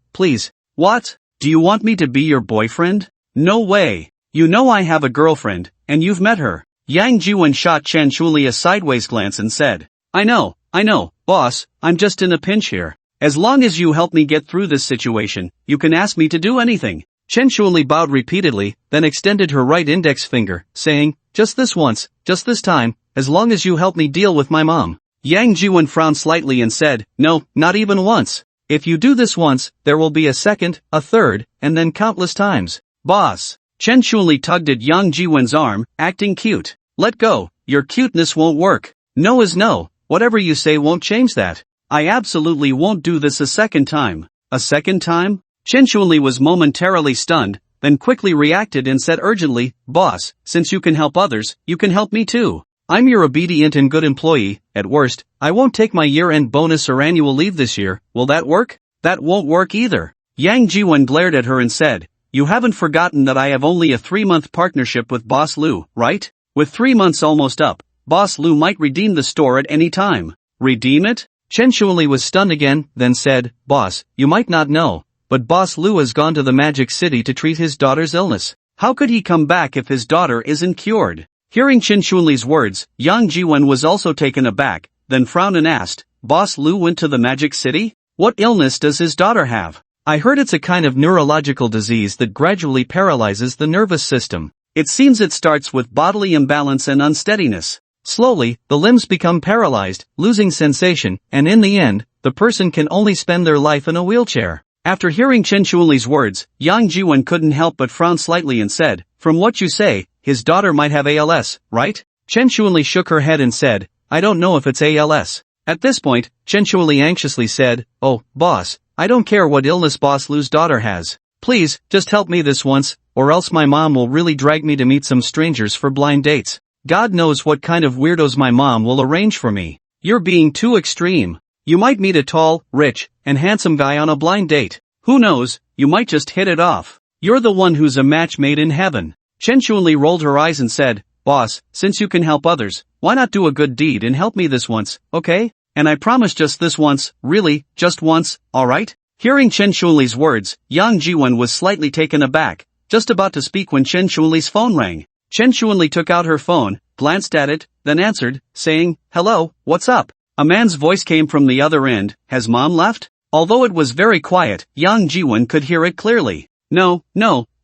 What? Do you want me to be your boyfriend? No way. You know I have a girlfriend, and you've met her. Yang Jiwen shot Chen Shuanli a sideways glance and said, I know, boss, I'm just in a pinch here. As long as you help me get through this situation, you can ask me to do anything. Chen Shuanli bowed repeatedly, then extended her right index finger, saying, just this once, just this time, as long as you help me deal with my mom. Yang Jiwen frowned slightly and said, no, not even once. If you do this once, there will be a second, a third, and then countless times. Boss. Chen Shuanli tugged at Yang Jiwen's arm, acting cute. Let go, your cuteness won't work. No is no, whatever you say won't change that. I absolutely won't do this a second time. A second time? Chen Shuanli was momentarily stunned, then quickly reacted and said urgently, Boss, since you can help others, you can help me too. I'm your obedient and good employee. At worst, I won't take my year-end bonus or annual leave this year. Will that work? That won't work either. Yang Jiwon glared at her and said, you haven't forgotten that I have only a 3-month partnership with Boss Lu, right? With 3 months almost up, Boss Lu might redeem the store at any time. Redeem it? Chen Shuali was stunned again, then said, Boss, you might not know, but Boss Lu has gone to the Magic City to treat his daughter's illness. How could he come back if his daughter isn't cured? Hearing Chen Shuali's words, Yang Jiwon was also taken aback, then frowned and asked, Boss Lu went to the Magic City? What illness does his daughter have? I heard it's a kind of neurological disease that gradually paralyzes the nervous system. It seems it starts with bodily imbalance and unsteadiness. Slowly, the limbs become paralyzed, losing sensation, and in the end, the person can only spend their life in a wheelchair. After hearing Chen Shuali's words, Yang Jiwon couldn't help but frown slightly and said, from what you say, his daughter might have ALS, right? Chen Shuali shook her head and said, I don't know if it's ALS. At this point, Chen Shuali anxiously said, oh, boss, I don't care what illness Boss Lu's daughter has. Please, just help me this once, or else my mom will really drag me to meet some strangers for blind dates. God knows what kind of weirdos my mom will arrange for me. You're being too extreme. You might meet a tall, rich, and handsome guy on a blind date. Who knows, you might just hit it off. You're the one who's a match made in heaven. Chen Shuali rolled her eyes and said, Boss, since you can help others, why not do a good deed and help me this once, okay? And I promise just this once, really, just once, alright? Hearing Chen Shuali's words, Yang Jiwon was slightly taken aback, just about to speak when Chen Shuali's phone rang. Chen Shuali took out her phone, glanced at it, then answered, saying, hello, what's up? A man's voice came from the other end, has mom left? Although it was very quiet, Yang Jiwon could hear it clearly. No,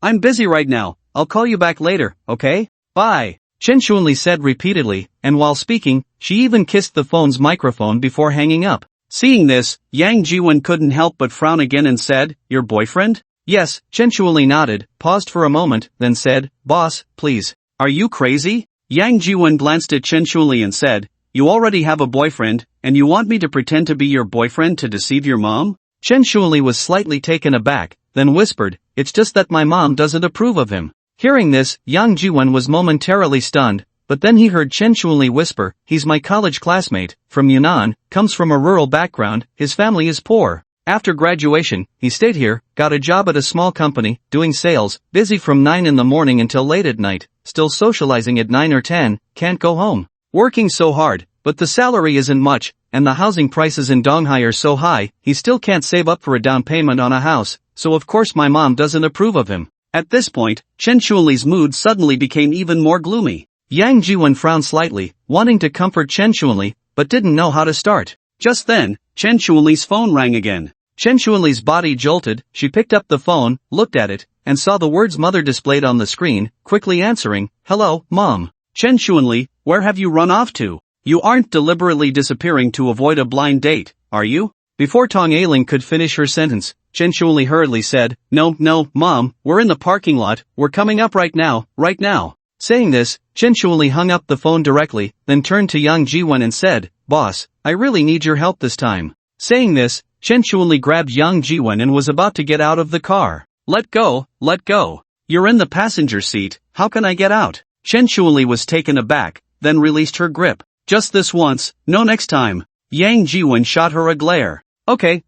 I'm busy right now, I'll call you back later, okay? Bye. Chen Shuali said repeatedly, and while speaking, she even kissed the phone's microphone before hanging up. Seeing this, Yang Jiwon couldn't help but frown again and said, your boyfriend? Yes, Chen Shuali nodded, paused for a moment, then said, boss, please. Are you crazy? Yang Jiwon glanced at Chen Shuali and said, you already have a boyfriend, and you want me to pretend to be your boyfriend to deceive your mom? Chen Shuali was slightly taken aback, then whispered, it's just that my mom doesn't approve of him. Hearing this, Yang Jiwon was momentarily stunned, but then he heard Chen Shuali whisper, he's my college classmate, from Yunnan, comes from a rural background, his family is poor. After graduation, he stayed here, got a job at a small company, doing sales, busy from 9 in the morning until late at night, still socializing at 9 or 10, can't go home. Working so hard, but the salary isn't much, and the housing prices in Donghai are so high, he still can't save up for a down payment on a house, so of course my mom doesn't approve of him. At this point, Chen Shuali's mood suddenly became even more gloomy. Yang Jiwon frowned slightly, wanting to comfort Chen Shuali, but didn't know how to start. Just then, Chen Shuali's phone rang again. Chen Shuali's body jolted, she picked up the phone, looked at it, and saw the words mother displayed on the screen, quickly answering, hello, mom. Chen Shuali, where have you run off to? You aren't deliberately disappearing to avoid a blind date, are you? Before Tong Ailing could finish her sentence, Chen Shuali hurriedly said, no, mom, we're in the parking lot, we're coming up right now. Saying this, Chen Shuali hung up the phone directly, then turned to Yang Jiwon and said, boss, I really need your help this time. Saying this, Chen Shuali grabbed Yang Jiwon and was about to get out of the car. Let go. You're in the passenger seat, how can I get out? Chen Shuali was taken aback, then released her grip. Just this once, no next time. Yang Jiwon shot her a glare. Okay,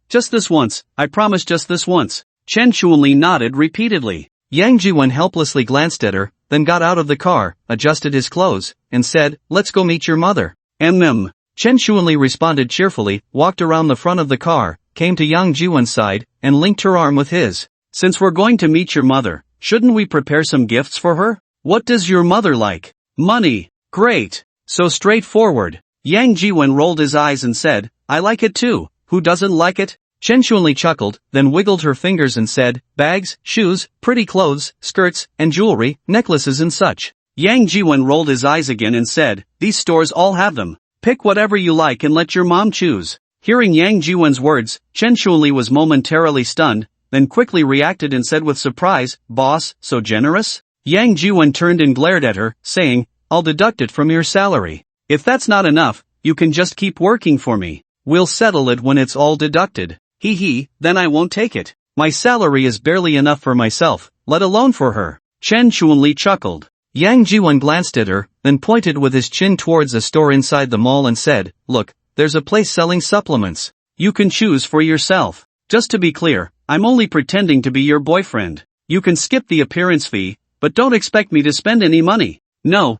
just this once, I promise just this once. Chen Shuali nodded repeatedly. Yang Jiwon helplessly glanced at her, then got out of the car, adjusted his clothes, and said, let's go meet your mother. Chen Shuali responded cheerfully, walked around the front of the car, came to Yang Jiwon's side, and linked her arm with his. Since we're going to meet your mother, shouldn't we prepare some gifts for her? What does your mother like? Money. Great. So straightforward. Yang Jiwon rolled his eyes and said, I like it too, who doesn't like it? Chen Shuali chuckled, then wiggled her fingers and said, bags, shoes, pretty clothes, skirts, and jewelry, necklaces and such. Yang Jiwon rolled his eyes again and said, these stores all have them. Pick whatever you like and let your mom choose. Hearing Yang Jiwon's words, Chen Shuali was momentarily stunned, then quickly reacted and said with surprise, boss, so generous? Yang Jiwon turned and glared at her, saying, I'll deduct it from your salary. If that's not enough, you can just keep working for me. We'll settle it when it's all deducted. Then I won't take it. My salary is barely enough for myself, let alone for her. Chen Shuali chuckled. Yang Jiwon glanced at her, then pointed with his chin towards a store inside the mall and said, "Look, there's a place selling supplements. You can choose for yourself. Just to be clear, I'm only pretending to be your boyfriend. You can skip the appearance fee, but don't expect me to spend any money." No,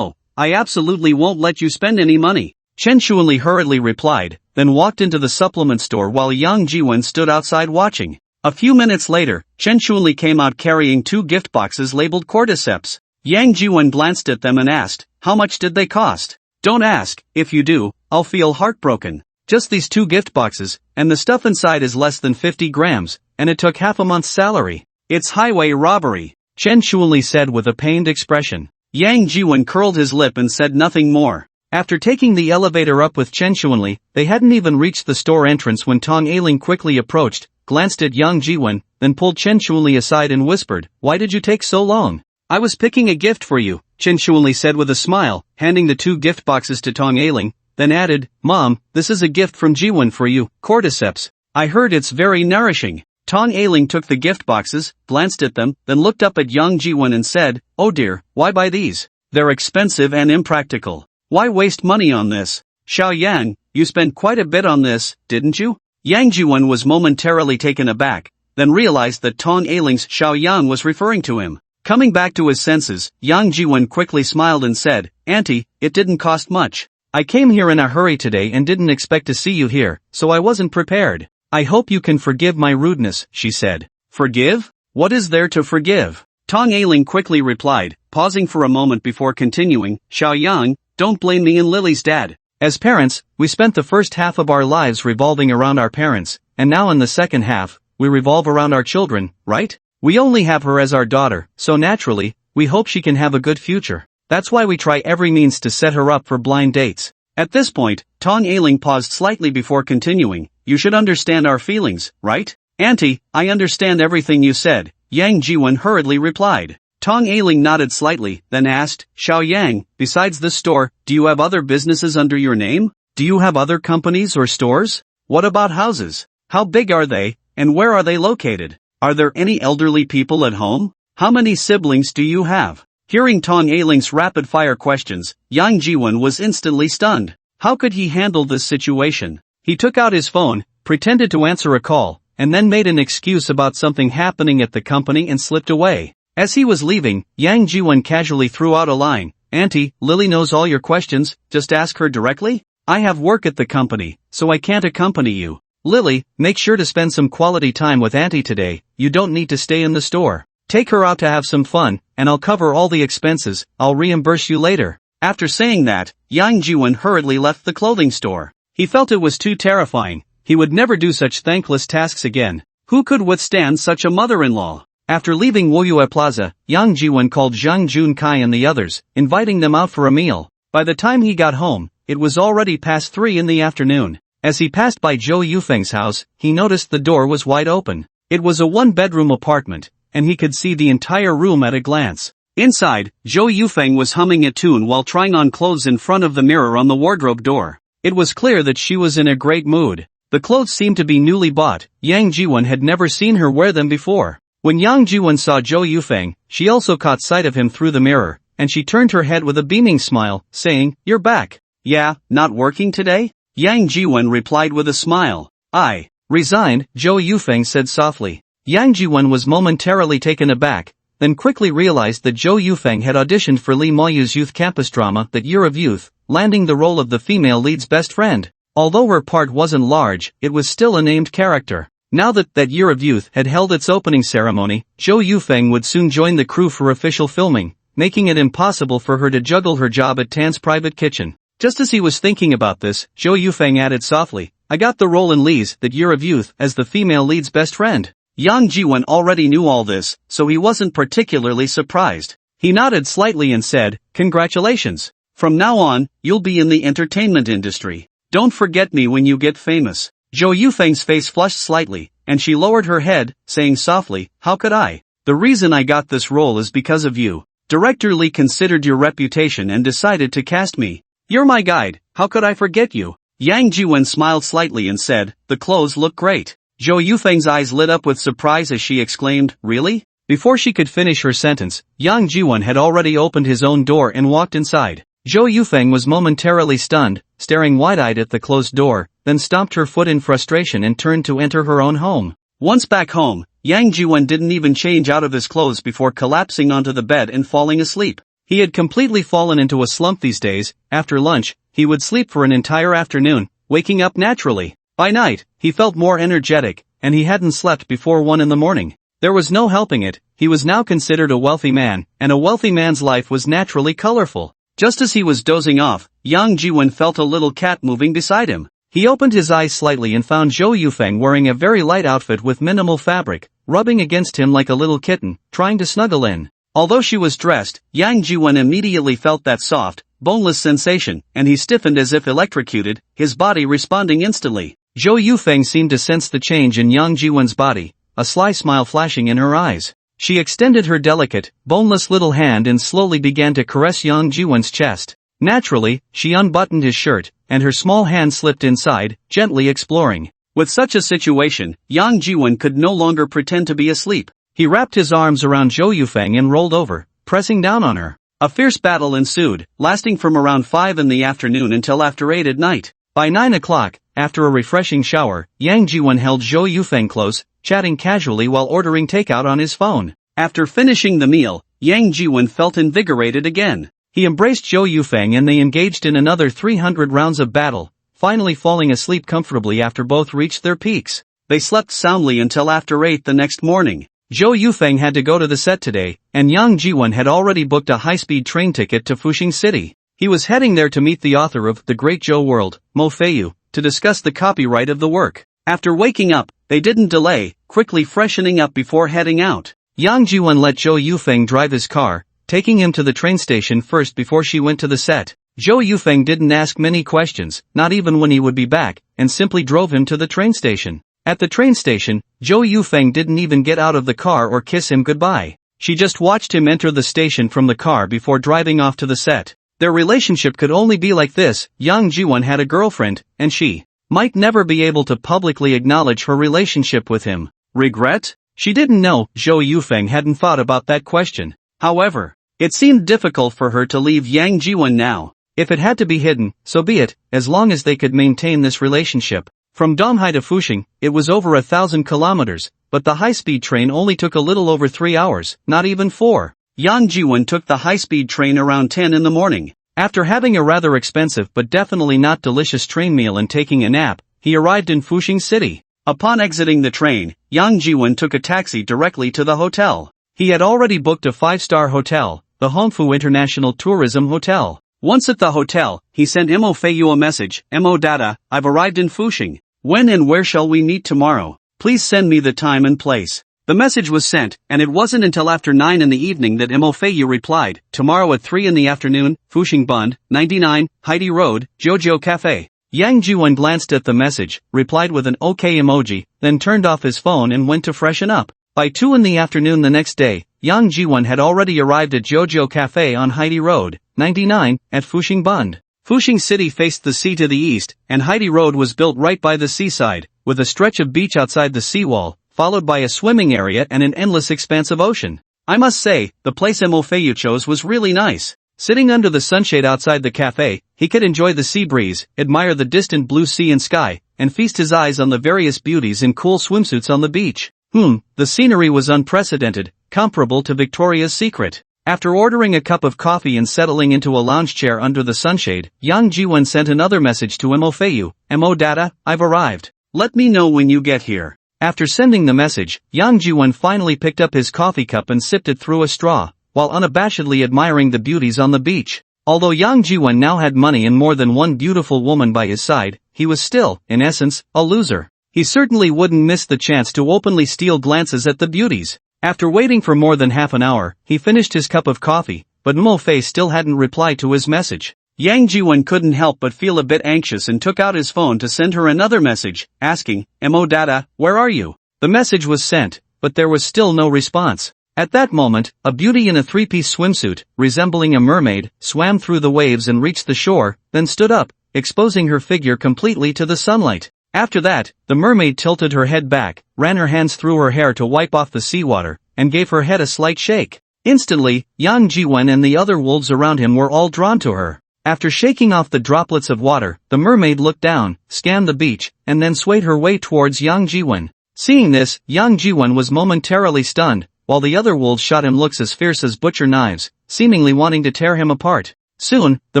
I absolutely won't let you spend any money," Chen Shuanli hurriedly replied, then walked into the supplement store while Yang Jiwon stood outside watching. A few minutes later, Chen Shuanli came out carrying 2 gift boxes labeled cordyceps. Yang Jiwon glanced at them and asked, "How much did they cost?" "Don't ask, if you do, I'll feel heartbroken. Just these 2 gift boxes, and the stuff inside is less than 50 grams, and it took half a month's salary. It's highway robbery," Chen Shuanli said with a pained expression. Yang Jiwon curled his lip and said nothing more. After taking the elevator up with Chen Shuanli, they hadn't even reached the store entrance when Tong Ailing quickly approached, glanced at Yang Jiwon, then pulled Chen Shuanli aside and whispered, "Why did you take so long?" "I was picking a gift for you," Chen Shuanli said with a smile, handing the 2 gift boxes to Tong Ailing, then added, "Mom, this is a gift from Jiwon for you, cordyceps. I heard it's very nourishing." Tong Ailing took the gift boxes, glanced at them, then looked up at Yang Jiwon and said, "Oh dear, why buy these? They're expensive and impractical. Why waste money on this? Xiao Yang, you spent quite a bit on this, didn't you?" Yang Jiwon was momentarily taken aback, then realized that Tong Ailing's Xiao Yang was referring to him. Coming back to his senses, Yang Jiwon quickly smiled and said, "Auntie, it didn't cost much. I came here in a hurry today and didn't expect to see you here, so I wasn't prepared. I hope you can forgive my rudeness," she said. "Forgive? What is there to forgive?" Tong Ailing quickly replied, pausing for a moment before continuing, "Xiao Yang, don't blame me and Lily's dad. As parents, we spent the first half of our lives revolving around our parents, and now in the second half, we revolve around our children, right? We only have her as our daughter, so naturally, we hope she can have a good future. That's why we try every means to set her up for blind dates." At this point, Tong Ailing paused slightly before continuing, "You should understand our feelings, right?" "Auntie, I understand everything you said," Yang Jiwon hurriedly replied. Tong Ailing nodded slightly, then asked, "Xiao Yang, besides this store, do you have other businesses under your name? Do you have other companies or stores? What about houses? How big are they, and where are they located? Are there any elderly people at home? How many siblings do you have?" Hearing Tong Ailing's rapid-fire questions, Yang Jiwon was instantly stunned. How could he handle this situation? He took out his phone, pretended to answer a call, and then made an excuse about something happening at the company and slipped away. As he was leaving, Yang Jiwon casually threw out a line, "Auntie, Lily knows all your questions, just ask her directly? I have work at the company, so I can't accompany you. Lily, make sure to spend some quality time with Auntie today, you don't need to stay in the store. Take her out to have some fun, and I'll cover all the expenses, I'll reimburse you later." After saying that, Yang Jiwon hurriedly left the clothing store. He felt it was too terrifying, he would never do such thankless tasks again. Who could withstand such a mother-in-law? After leaving Woyue Plaza, Yang Jiwon called Zhang Junkai and the others, inviting them out for a meal. By the time he got home, it was already past 3 in the afternoon. As he passed by Zhou Yufeng's house, he noticed the door was wide open. It was a 1-bedroom apartment, and he could see the entire room at a glance. Inside, Zhou Yufeng was humming a tune while trying on clothes in front of the mirror on the wardrobe door. It was clear that she was in a great mood. The clothes seemed to be newly bought, Yang Jiwon had never seen her wear them before. When Yang Jiwon saw Zhou Yufeng, she also caught sight of him through the mirror, and she turned her head with a beaming smile, saying, "You're back." "Yeah, not working today?" Yang Jiwon replied with a smile. "I resigned," Zhou Yufeng said softly. Yang Jiwon was momentarily taken aback, then quickly realized that Zhou Yufeng had auditioned for Li Moyu's youth campus drama That Year of Youth, landing the role of the female lead's best friend. Although her part wasn't large, it was still a named character. Now that That Year of Youth had held its opening ceremony, Zhou Yufeng would soon join the crew for official filming, making it impossible for her to juggle her job at Tan's private kitchen. Just as he was thinking about this, Zhou Yufeng added softly, "I got the role in Li's That Year of Youth as the female lead's best friend." Yang Jiwon already knew all this, so he wasn't particularly surprised. He nodded slightly and said, "Congratulations. From now on, you'll be in the entertainment industry. Don't forget me when you get famous." Zhou Yufeng's face flushed slightly, and she lowered her head, saying softly, "How could I? The reason I got this role is because of you. Director Li considered your reputation and decided to cast me. You're my guide, how could I forget you?" Yang Jiwon smiled slightly and said, "The clothes look great." Zhou Yufeng's eyes lit up with surprise as she exclaimed, "Really? Before she could finish her sentence, Yang Jiwon had already opened his own door and walked inside. Zhou Yufeng was momentarily stunned, staring wide-eyed at the closed door, then stomped her foot in frustration and turned to enter her own home. Once back home, Yang Jiwon didn't even change out of his clothes before collapsing onto the bed and falling asleep. He had completely fallen into a slump these days. After lunch, he would sleep for an entire afternoon, waking up naturally. By night, he felt more energetic, and he hadn't slept before 1 in the morning. There was no helping it, he was now considered a wealthy man, and a wealthy man's life was naturally colorful. Just as he was dozing off, Yang Jiwon felt a little cat moving beside him. He opened his eyes slightly and found Zhou Yufeng wearing a very light outfit with minimal fabric, rubbing against him like a little kitten, trying to snuggle in. Although she was dressed, Yang Jiwon immediately felt that soft, boneless sensation, and he stiffened as if electrocuted, his body responding instantly. Zhou Yufeng seemed to sense the change in Yang Jiwon's body, a sly smile flashing in her eyes. She extended her delicate, boneless little hand and slowly began to caress Yang Jiwon's chest. Naturally, she unbuttoned his shirt, and her small hand slipped inside, gently exploring. With such a situation, Yang Jiwon could no longer pretend to be asleep. He wrapped his arms around Zhou Yufeng and rolled over, pressing down on her. A fierce battle ensued, lasting from around 5 in the afternoon until after 8 at night. By 9 o'clock, after a refreshing shower, Yang Jiwon held Zhou Yufeng close, chatting casually while ordering takeout on his phone. After finishing the meal, Yang Jiwon felt invigorated again. He embraced Zhou Yufeng and they engaged in another 300 rounds of battle, finally falling asleep comfortably after both reached their peaks. They slept soundly until after 8 the next morning. Zhou Yufeng had to go to the set today, and Yang Jiwon had already booked a high-speed train ticket to Fuxing City. He was heading there to meet the author of The Great Zhou World, Mo Feiyu, to discuss the copyright of the work. After waking up, they didn't delay, quickly freshening up before heading out. Yang Jiwon let Zhou Yufeng drive his car, taking him to the train station first before she went to the set. Zhou Yufeng didn't ask many questions, not even when he would be back, and simply drove him to the train station. At the train station, Zhou Yufeng didn't even get out of the car or kiss him goodbye. She just watched him enter the station from the car before driving off to the set. Their relationship could only be like this. Yang Jiwon had a girlfriend, and she might never be able to publicly acknowledge her relationship with him. Regret? She didn't know. Zhou Yufeng hadn't thought about that question. However, it seemed difficult for her to leave Yang Jiwon now. If it had to be hidden, so be it, as long as they could maintain this relationship. From Donghai to Fuxing, it was over 1,000 kilometers, but the high-speed train only took a little over 3 hours, not even 4. Yang Jiwon took the high-speed train around 10 in the morning. After having a rather expensive but definitely not delicious train meal and taking a nap, he arrived in Fuxing City. Upon exiting the train, Yang Jiwon took a taxi directly to the hotel. He had already booked a 5-star hotel, the Hongfu International Tourism Hotel. Once at the hotel, he sent Mo Feiyu a message. Mo Dada, I've arrived in Fuxing. When and where shall we meet tomorrow? Please send me the time and place. The message was sent, and it wasn't until after 9 in the evening that Mo Feiyu replied, tomorrow at 3 in the afternoon, Fuxing Bund, 99, Heidi Road, Jojo Cafe. Yang Jiwon glanced at the message, replied with an OK emoji, then turned off his phone and went to freshen up. By 2 in the afternoon the next day, Yang Jiwon had already arrived at Jojo Cafe on Heidi Road, 99, at Fuxing Bund. Fuxing City faced the sea to the east, and Heidi Road was built right by the seaside, with a stretch of beach outside the seawall, followed by a swimming area and an endless expanse of ocean. I must say, the place Mo Feiyu chose was really nice. Sitting under the sunshade outside the cafe, he could enjoy the sea breeze, admire the distant blue sea and sky, and feast his eyes on the various beauties in cool swimsuits on the beach. The scenery was unprecedented, comparable to Victoria's Secret. After ordering a cup of coffee and settling into a lounge chair under the sunshade, Yang Jiwon sent another message to Mo Feiyu. Mo Dada, I've arrived. Let me know when you get here. After sending the message, Yang Jiwon finally picked up his coffee cup and sipped it through a straw, while unabashedly admiring the beauties on the beach. Although Yang Jiwon now had money and more than one beautiful woman by his side, he was still, in essence, a loser. He certainly wouldn't miss the chance to openly steal glances at the beauties. After waiting for more than half an hour, he finished his cup of coffee, but Mo Fei still hadn't replied to his message. Yang Jiwon couldn't help but feel a bit anxious and took out his phone to send her another message, asking, Mo Dada, where are you? The message was sent, but there was still no response. At that moment, a beauty in a 3-piece swimsuit, resembling a mermaid, swam through the waves and reached the shore, then stood up, exposing her figure completely to the sunlight. After that, the mermaid tilted her head back, ran her hands through her hair to wipe off the seawater, and gave her head a slight shake. Instantly, Yang Jiwen and the other wolves around him were all drawn to her. After shaking off the droplets of water, the mermaid looked down, scanned the beach, and then swayed her way towards Yang Jiwen. Seeing this, Yang Jiwen was momentarily stunned, while the other wolves shot him looks as fierce as butcher knives, seemingly wanting to tear him apart. Soon, the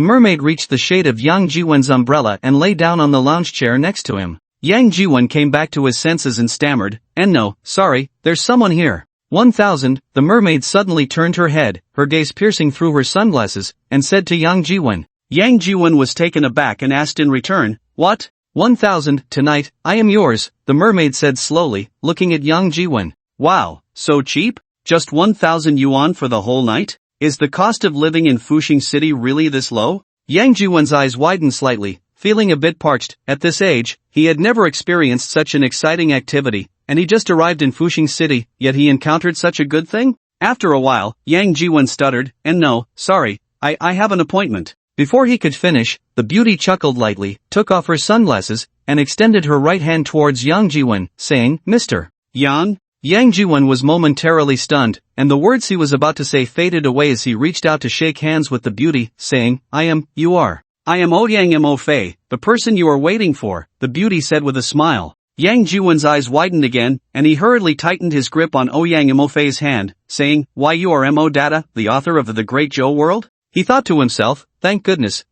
mermaid reached the shade of Yang Jiwen's umbrella and lay down on the lounge chair next to him. Yang Jiwen came back to his senses and stammered, "No, sorry, there's someone here." 1000, the mermaid suddenly turned her head, her gaze piercing through her sunglasses, and said to Yang Jiwen. Yang Jiwen was taken aback and asked in return, "What?" 1000, "Tonight, I am yours," the mermaid said slowly, looking at Yang Jiwen. "Wow, so cheap? Just 1000 yuan for the whole night? Is the cost of living in Fuxing City really this low?" Yang Jiwen's eyes widened slightly, feeling a bit parched. At this age, he had never experienced such an exciting activity, and he just arrived in Fuxing City, yet he encountered such a good thing? After a while, Yang Jiwen stuttered, "No, sorry, I have an appointment." Before he could finish, the beauty chuckled lightly, took off her sunglasses, and extended her right hand towards Yang Jiwen, saying, "Mr. Yang?" Yang Jiwen was momentarily stunned, and the words he was about to say faded away as he reached out to shake hands with the beauty, saying, I am Ouyang Mo Fei, the person you are waiting for," the beauty said with a smile. Yang Jiwen's eyes widened again, and he hurriedly tightened his grip on Ouyang Mo Fei's hand, saying, "Why, you are Mo Data, the author of The Great Zhou World?" He thought to himself, thank goodness,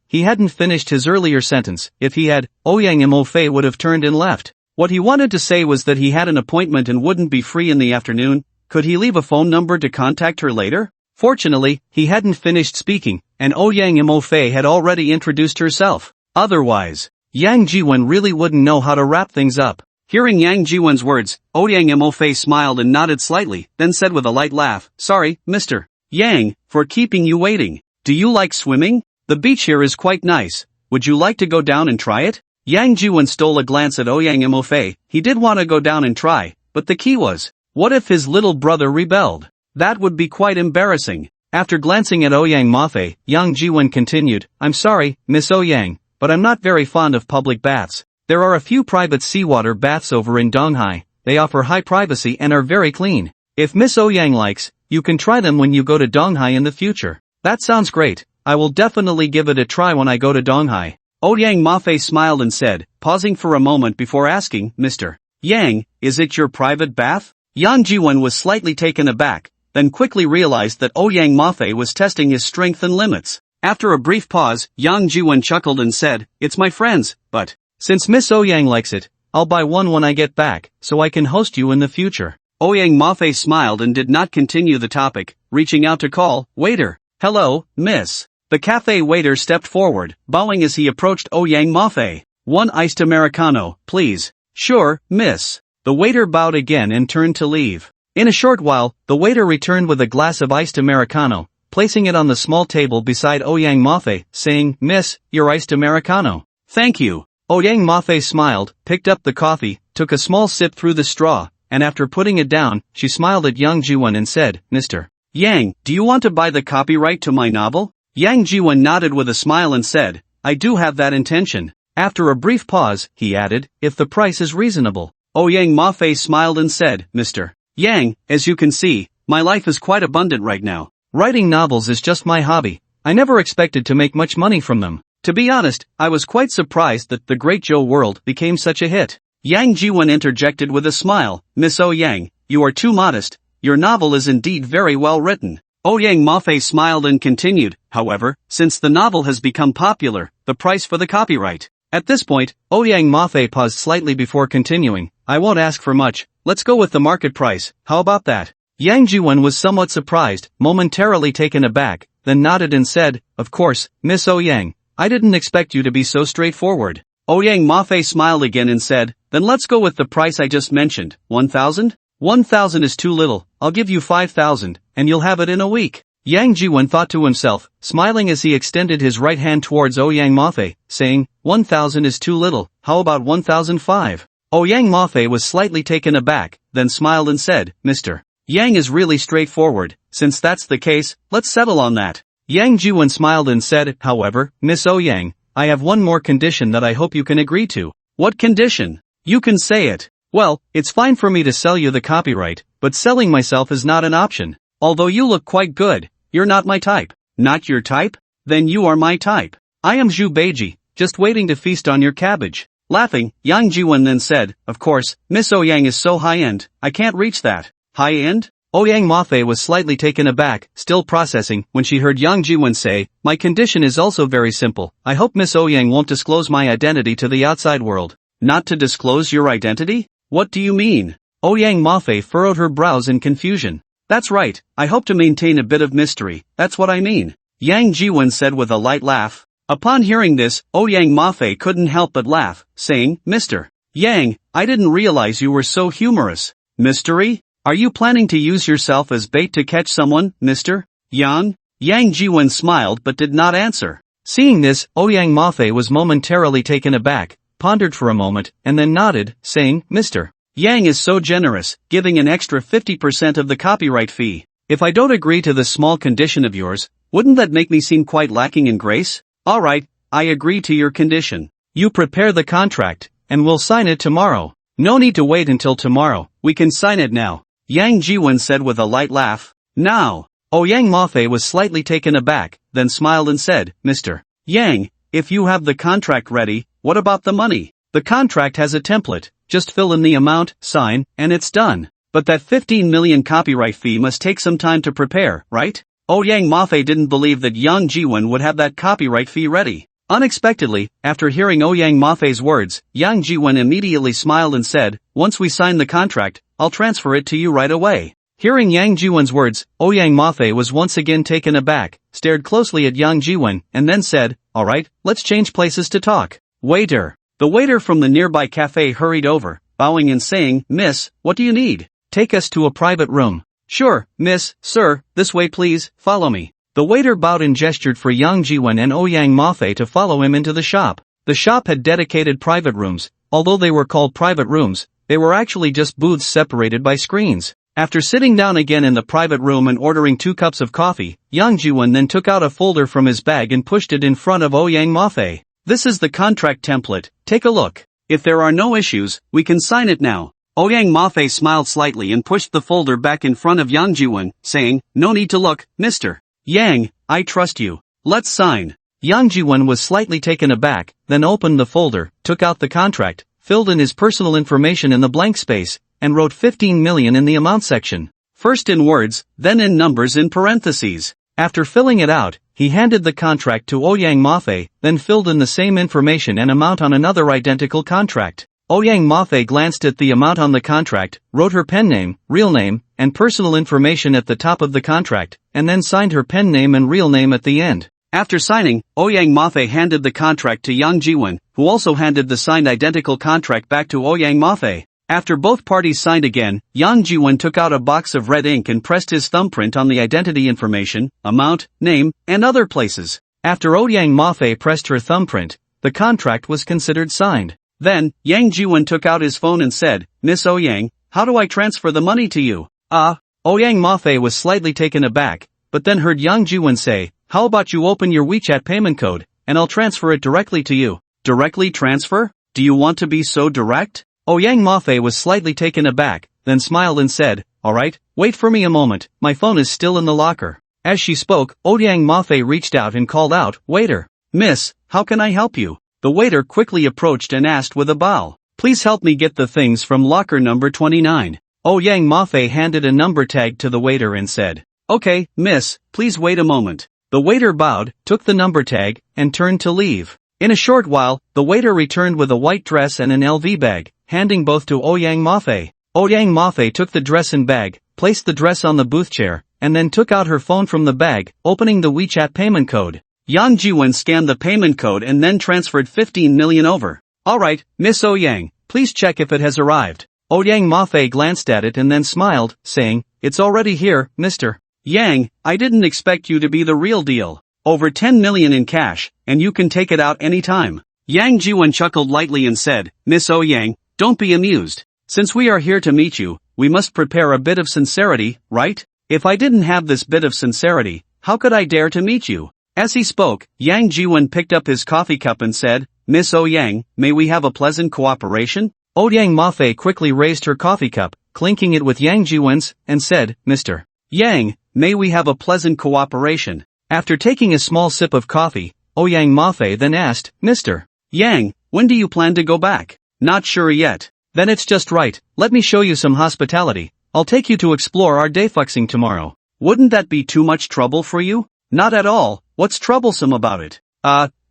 he hadn't finished his earlier sentence. If he had, Ouyang Mo Fei would have turned and left. What he wanted to say was that he had an appointment and wouldn't be free in the afternoon. Could he leave a phone number to contact her later? Fortunately, he hadn't finished speaking, and Ouyang Mo Fei had already introduced herself. Otherwise, Yang Jiwen really wouldn't know how to wrap things up. Hearing Yang Jiwen's words, Ouyang Mo Fei smiled and nodded slightly, then said with a light laugh, "Sorry, Mr. Yang, for keeping you waiting. Do you like swimming? The beach here is quite nice. Would you like to go down and try it?" Yang Jiwen stole a glance at Ouyang Mo Fei. He did want to go down and try, but the key was, what if his little brother rebelled? That would be quite embarrassing. After glancing at Ouyang Mo Fei, Yang Jiwen continued, "I'm sorry, Miss Ouyang, but I'm not very fond of public baths. There are a few private seawater baths over in Donghai. They offer high privacy and are very clean. If Miss Ouyang likes, you can try them when you go to Donghai in the future." "That sounds great. I will definitely give it a try when I go to Donghai." Ouyang Mo Fei smiled and said, pausing for a moment before asking, "Mr. Yang, is it your private bath?" Yang Jiwen was slightly taken aback, then quickly realized that Ouyang Mo Fei was testing his strength and limits. After a brief pause, Yang Jiwen chuckled and said, "It's my friend's, but since Miss Ouyang likes it, I'll buy one when I get back, so I can host you in the future." Ouyang Mo Fei smiled and did not continue the topic, reaching out to call, "Waiter." "Hello, miss." The cafe waiter stepped forward, bowing as he approached Ouyang Mo Fei. "One iced Americano, please." "Sure, miss." The waiter bowed again and turned to leave. In a short while, the waiter returned with a glass of iced Americano, placing it on the small table beside Ouyang Mo Fei, saying, "Miss, your iced Americano." "Thank you." Ouyang Mo Fei smiled, picked up the coffee, took a small sip through the straw, and after putting it down, she smiled at Yang Jiwen and said, "Mr. Yang, do you want to buy the copyright to my novel?" Yang Jiwen nodded with a smile and said, "I do have that intention." After a brief pause, he added, "If the price is reasonable." Ouyang Mo Fei smiled and said, "Mr. Yang, as you can see, my life is quite abundant right now. Writing novels is just my hobby. I never expected to make much money from them. To be honest, I was quite surprised that The Great Zhou World became such a hit." Yang Jiwen interjected with a smile, "Miss Ouyang, you are too modest. Your novel is indeed very well written." Ouyang Mo Fei smiled and continued, "However, since the novel has become popular, the price for the copyright." At this point, Ouyang Mo Fei paused slightly before continuing, "I won't ask for much. Let's go with the market price. How about that?" Yang Jiwen was somewhat surprised, momentarily taken aback, then nodded and said, "Of course, Miss Ouyang. I didn't expect you to be so straightforward." Ouyang Mo Fei smiled again and said, "Then let's go with the price I just mentioned, 1,000? 1,000 is too little. I'll give you 5,000, and you'll have it in a week." Yang Jiwen thought to himself, smiling as he extended his right hand towards Ouyang Mo Fei, saying, 1,000 is too little, how about 1,005? Ouyang Mo Fei was slightly taken aback, then smiled and said, "Mr. Yang is really straightforward. Since that's the case, let's settle on that." Yang Jiwen smiled and said, "However, Miss Ouyang, I have one more condition that I hope you can agree to." "What condition?" "You can say it." Well, it's fine for me to sell you the copyright, but selling myself is not an option. Although you look quite good, you're not my type. Not your type? Then you are my type. I am Zhu Beiji, just waiting to feast on your cabbage. Laughing, Yang Jiwen then said, of course, Miss Ouyang is so high-end, I can't reach that. High-end? Ouyang Mafe was slightly taken aback, still processing, when she heard Yang Jiwen say, my condition is also very simple. I hope Miss Ouyang won't disclose my identity to the outside world. Not to disclose your identity? What do you mean? Ouyang Mafe furrowed her brows in confusion. That's right, I hope to maintain a bit of mystery, that's what I mean. Yang Jiwen said with a light laugh. Upon hearing this, Ouyang Mafe couldn't help but laugh, saying, Mr. Yang, I didn't realize you were so humorous. Mystery? Are you planning to use yourself as bait to catch someone, Mr. Yang? Yang Jiwen smiled but did not answer. Seeing this, Ouyang Mafe was momentarily taken aback, pondered for a moment, and then nodded, saying, Mr. Yang is so generous, giving an extra 50% of the copyright fee. If I don't agree to this small condition of yours, wouldn't that make me seem quite lacking in grace? Alright, I agree to your condition. You prepare the contract, and we'll sign it tomorrow. No need to wait until tomorrow, we can sign it now. Yang Jiwen said with a light laugh. Now. Ouyang Mafe was slightly taken aback, then smiled and said, Mr. Yang, if you have the contract ready, what about the money? The contract has a template, just fill in the amount, sign, and it's done. But that 15 million copyright fee must take some time to prepare, right? Ouyang Mafe didn't believe that Yang Jiwen would have that copyright fee ready. Unexpectedly, after hearing Ouyang Mafe's words, Yang Jiwen immediately smiled and said, once we sign the contract, I'll transfer it to you right away. Hearing Yang Jiwen's words, Ouyang Mafe was once again taken aback, stared closely at Yang Jiwen, and then said, alright, let's change places to talk. Waiter. The waiter from the nearby cafe hurried over, bowing and saying, Miss, what do you need? Take us to a private room. Sure, miss, sir, this way please, follow me. The waiter bowed and gestured for Yang Jiwen and Ouyang Mafe to follow him into the shop. The shop had dedicated private rooms. Although they were called private rooms, they were actually just booths separated by screens. After sitting down again in the private room and ordering 2 cups of coffee, Yang Jiwen then took out a folder from his bag and pushed it in front of Ouyang Mafe. This is the contract template, take a look. If there are no issues, we can sign it now. Ouyang Mafe smiled slightly and pushed the folder back in front of Yang Jiwen, saying, no need to look, Mr. Yang, I trust you. Let's sign. Yang Jiwen was slightly taken aback, then opened the folder, took out the contract, filled in his personal information in the blank space, and wrote 15 million in the amount section. First in words, then in numbers in parentheses. After filling it out, he handed the contract to Ouyang Mafe, then filled in the same information and amount on another identical contract. Ouyang Mafe glanced at the amount on the contract, wrote her pen name, real name, and personal information at the top of the contract, and then signed her pen name and real name at the end. After signing, Ouyang Mafe handed the contract to Yang Jiwen, who also handed the signed identical contract back to Ouyang Mafe. After both parties signed again, Yang Jiwen took out a box of red ink and pressed his thumbprint on the identity information, amount, name, and other places. After Ouyang Mafe pressed her thumbprint, the contract was considered signed. Then, Yang Jiwen took out his phone and said, Miss Ouyang, how do I transfer the money to you? Ouyang Mafe was slightly taken aback, but then heard Yang Jiwen say, how about you open your WeChat payment code, and I'll transfer it directly to you. Directly transfer? Do you want to be so direct? Ouyang Mafe was slightly taken aback, then smiled and said, alright, wait for me a moment, my phone is still in the locker. As she spoke, Ouyang Mafe reached out and called out, waiter. Miss, how can I help you? The waiter quickly approached and asked with a bow, please help me get the things from locker number 29. Ouyang Mafe handed a number tag to the waiter and said, okay, miss, please wait a moment. The waiter bowed, took the number tag, and turned to leave. In a short while, the waiter returned with a white dress and an LV bag, handing both to Ouyang Mafe. Ouyang Mafe took the dress and bag, placed the dress on the booth chair, and then took out her phone from the bag, opening the WeChat payment code. Yang Jiwen scanned the payment code and then transferred 15 million over. Alright, Miss Ouyang, please check if it has arrived. Ouyang Mafe glanced at it and then smiled, saying, it's already here, Mr. Yang, I didn't expect you to be the real deal. Over 10 million in cash, and you can take it out anytime. Yang Jiwen chuckled lightly and said, Miss Ouyang, don't be amused. Since we are here to meet you, we must prepare a bit of sincerity, right? If I didn't have this bit of sincerity, how could I dare to meet you? As he spoke, Yang Jiwen picked up his coffee cup and said, Miss Ouyang, may we have a pleasant cooperation? Yang Mafei quickly raised her coffee cup, clinking it with Yang Jiwen's, and said, Mr. Yang, may we have a pleasant cooperation? After taking a small sip of coffee, Yang Mafei then asked, Mr. Yang, when do you plan to go back? Not sure yet. Then it's just right, let me show you some hospitality. I'll take you to explore our dayfuxing tomorrow. Wouldn't that be too much trouble for you? Not at all, what's troublesome about it?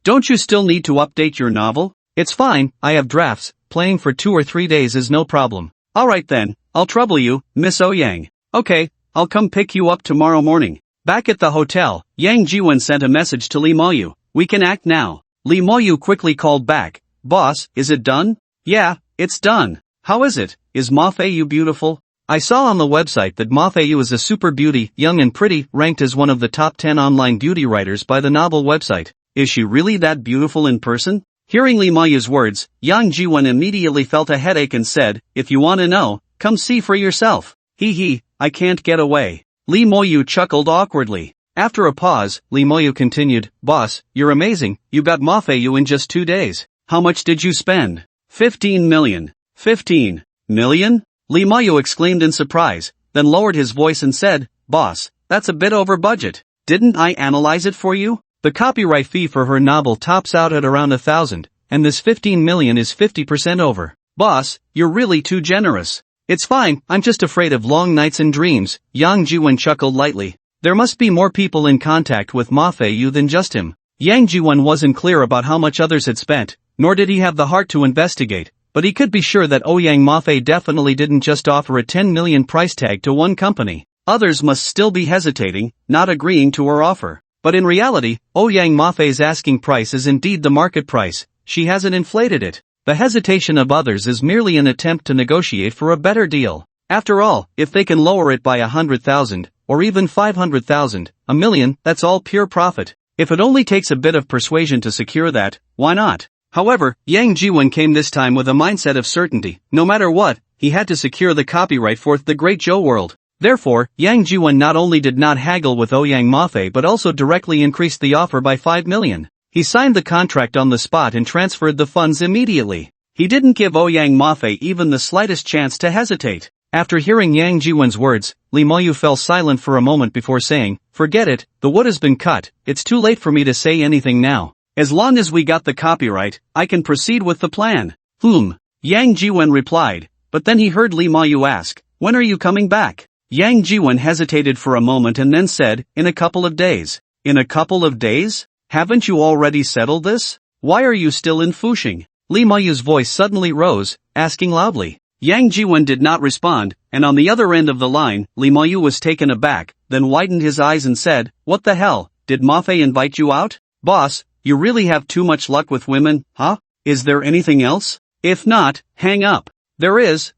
Don't you still need to update your novel? It's fine, I have drafts, playing for 2 or 3 days is no problem. Alright then, I'll trouble you, Miss Yang. Okay, I'll come pick you up tomorrow morning. Back at the hotel, Yang Jiwen sent a message to Lee Moyu. We can act now. Lee Moyu quickly called back. Boss, is it done? Yeah, it's done. How is it? Is Mafei beautiful? I saw on the website that Mafei is a super beauty, young and pretty, ranked as one of the top 10 online beauty writers by the novel website. Is she really that beautiful in person? Hearing Lee Moyu's words, Yang Jiwen immediately felt a headache and said, if you want to know, come see for yourself. Hee, I can't get away. Lee Moyu chuckled awkwardly. After a pause, Lee Moyu continued, Boss, you're amazing, you got Mafei in just 2 days. How much did you spend? 15 million. 15 million? Lee Moyu exclaimed in surprise, then lowered his voice and said, Boss, that's a bit over budget. Didn't I analyze it for you? The copyright fee for her novel tops out at around 1,000, and this 15 million is 50% over. Boss, you're really too generous. It's fine, I'm just afraid of long nights and dreams, Yang Jiwen chuckled lightly. There must be more people in contact with Mafei than just him. Yang Jiwen wasn't clear about how much others had spent, nor did he have the heart to investigate, but he could be sure that Yang Mafei definitely didn't just offer a 10 million price tag to one company. Others must still be hesitating, not agreeing to her offer. But in reality, Yang Mafei's asking price is indeed the market price, she hasn't inflated it. The hesitation of others is merely an attempt to negotiate for a better deal. After all, if they can lower it by 100,000, or even 500,000, a million, that's all pure profit. If it only takes a bit of persuasion to secure that, why not? However, Yang Jiwen came this time with a mindset of certainty. No matter what, he had to secure the copyright for the Great Joe World. Therefore, Yang Jiwen not only did not haggle with Yang Mafei but also directly increased the offer by 5 million. He signed the contract on the spot and transferred the funds immediately. He didn't give Yang Mafei even the slightest chance to hesitate. After hearing Yang Jiwen's words, Lee Moyu fell silent for a moment before saying, Forget it, the wood has been cut, it's too late for me to say anything now. As long as we got the copyright, I can proceed with the plan. Yang Jiwen replied, but then he heard Lee Moyu ask, when are you coming back? Yang Jiwen hesitated for a moment and then said, in a couple of days. In a couple of days? Haven't you already settled this? Why are you still in Fuxing? Lee Moyu's voice suddenly rose, asking loudly. Yang Jiwen did not respond, and on the other end of the line, Lee Moyu was taken aback, then widened his eyes and said, What the hell, did Mafei invite you out? Boss, you really have too much luck with women, huh? Is there anything else? If not, hang up. There is.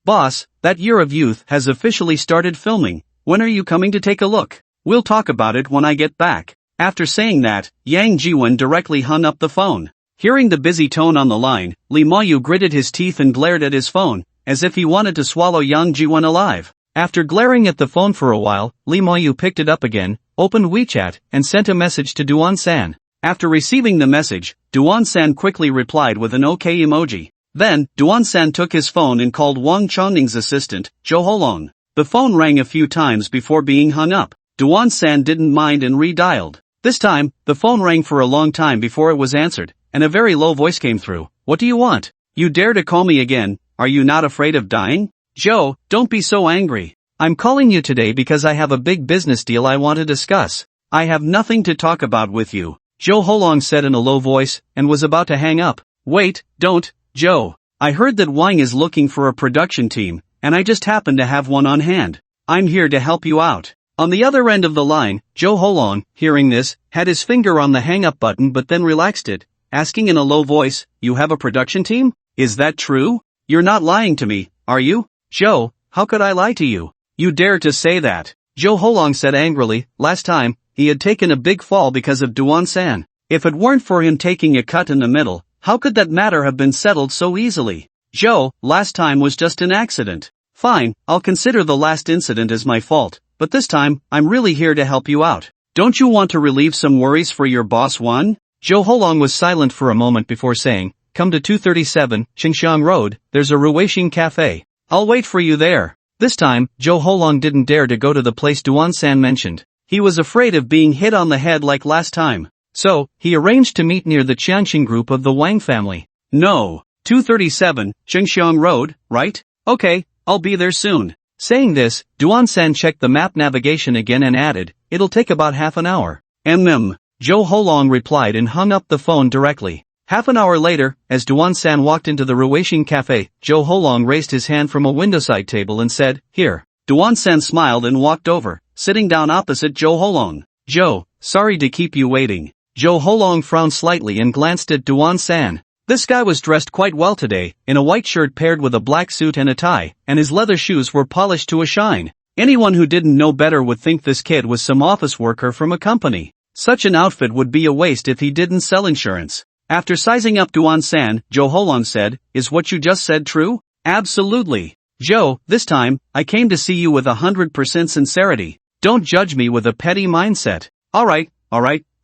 Boss, that Year of Youth has officially started filming. When are you coming to take a look? We'll talk about it when I get back. After saying that, Yang Jiwen directly hung up the phone. Hearing the busy tone on the line, Lee Moyu gritted his teeth and glared at his phone, as if he wanted to swallow Yang Jiwen alive. After glaring at the phone for a while, Lee Moyu picked it up again, opened WeChat, and sent a message to Duan-san. After receiving the message, Duan-san quickly replied with an OK emoji. Then, Duan-san took his phone and called Wang Chongning's assistant, Jo Holong. The phone rang a few times before being hung up. Duan-san didn't mind and redialed. This time, the phone rang for a long time before it was answered, and a very low voice came through. What do you want? You dare to call me again? Are you not afraid of dying? Joe, don't be so angry. I'm calling you today because I have a big business deal I want to discuss. I have nothing to talk about with you, Jo Holong said in a low voice, and was about to hang up. Wait, don't, Joe. I heard that Wang is looking for a production team, and I just happen to have one on hand. I'm here to help you out. On the other end of the line, Jo Holong, hearing this, had his finger on the hang-up button but then relaxed it, asking in a low voice, You have a production team? Is that true? You're not lying to me, are you? Joe, how could I lie to you? You dare to say that? Jo Holong said angrily. Last time, he had taken a big fall because of Duan-san. If it weren't for him taking a cut in the middle, how could that matter have been settled so easily? Joe, last time was just an accident. Fine, I'll consider the last incident as my fault, but this time, I'm really here to help you out. Don't you want to relieve some worries for your boss Wan? Jo Holong was silent for a moment before saying, come to 237, Qingxiang Road, there's a Ruweixing Cafe. I'll wait for you there. This time, Zhou Holong didn't dare to go to the place Duan-san mentioned. He was afraid of being hit on the head like last time. So, he arranged to meet near the Qianxing group of the Wang family. No, 237, Qingxiang Road, right? Okay, I'll be there soon. Saying this, Duan-san checked the map navigation again and added, it'll take about half an hour. Zhou Holong replied and hung up the phone directly. Half an hour later, as Duan-san walked into the Ruweixing Cafe, Zhou Holong raised his hand from a windowside table and said, here. Duan-san smiled and walked over, sitting down opposite Zhou Holong. Zhou, sorry to keep you waiting. Zhou Holong frowned slightly and glanced at Duan-san. This guy was dressed quite well today, in a white shirt paired with a black suit and a tie, and his leather shoes were polished to a shine. Anyone who didn't know better would think this kid was some office worker from a company. Such an outfit would be a waste if he didn't sell insurance. After sizing up Duan-san, Zhou Holong said, is what you just said true? Absolutely. Zhou, this time, I came to see you with 100% sincerity. Don't judge me with a petty mindset. Alright,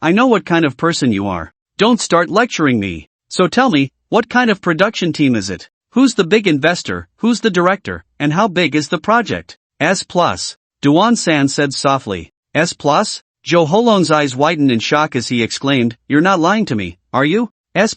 I know what kind of person you are. Don't start lecturing me. So tell me, what kind of production team is it? Who's the big investor, who's the director, and how big is the project? S+. Duan-san said softly. S+? Zhou Holong's eyes widened in shock as he exclaimed, you're not lying to me, are you? S+,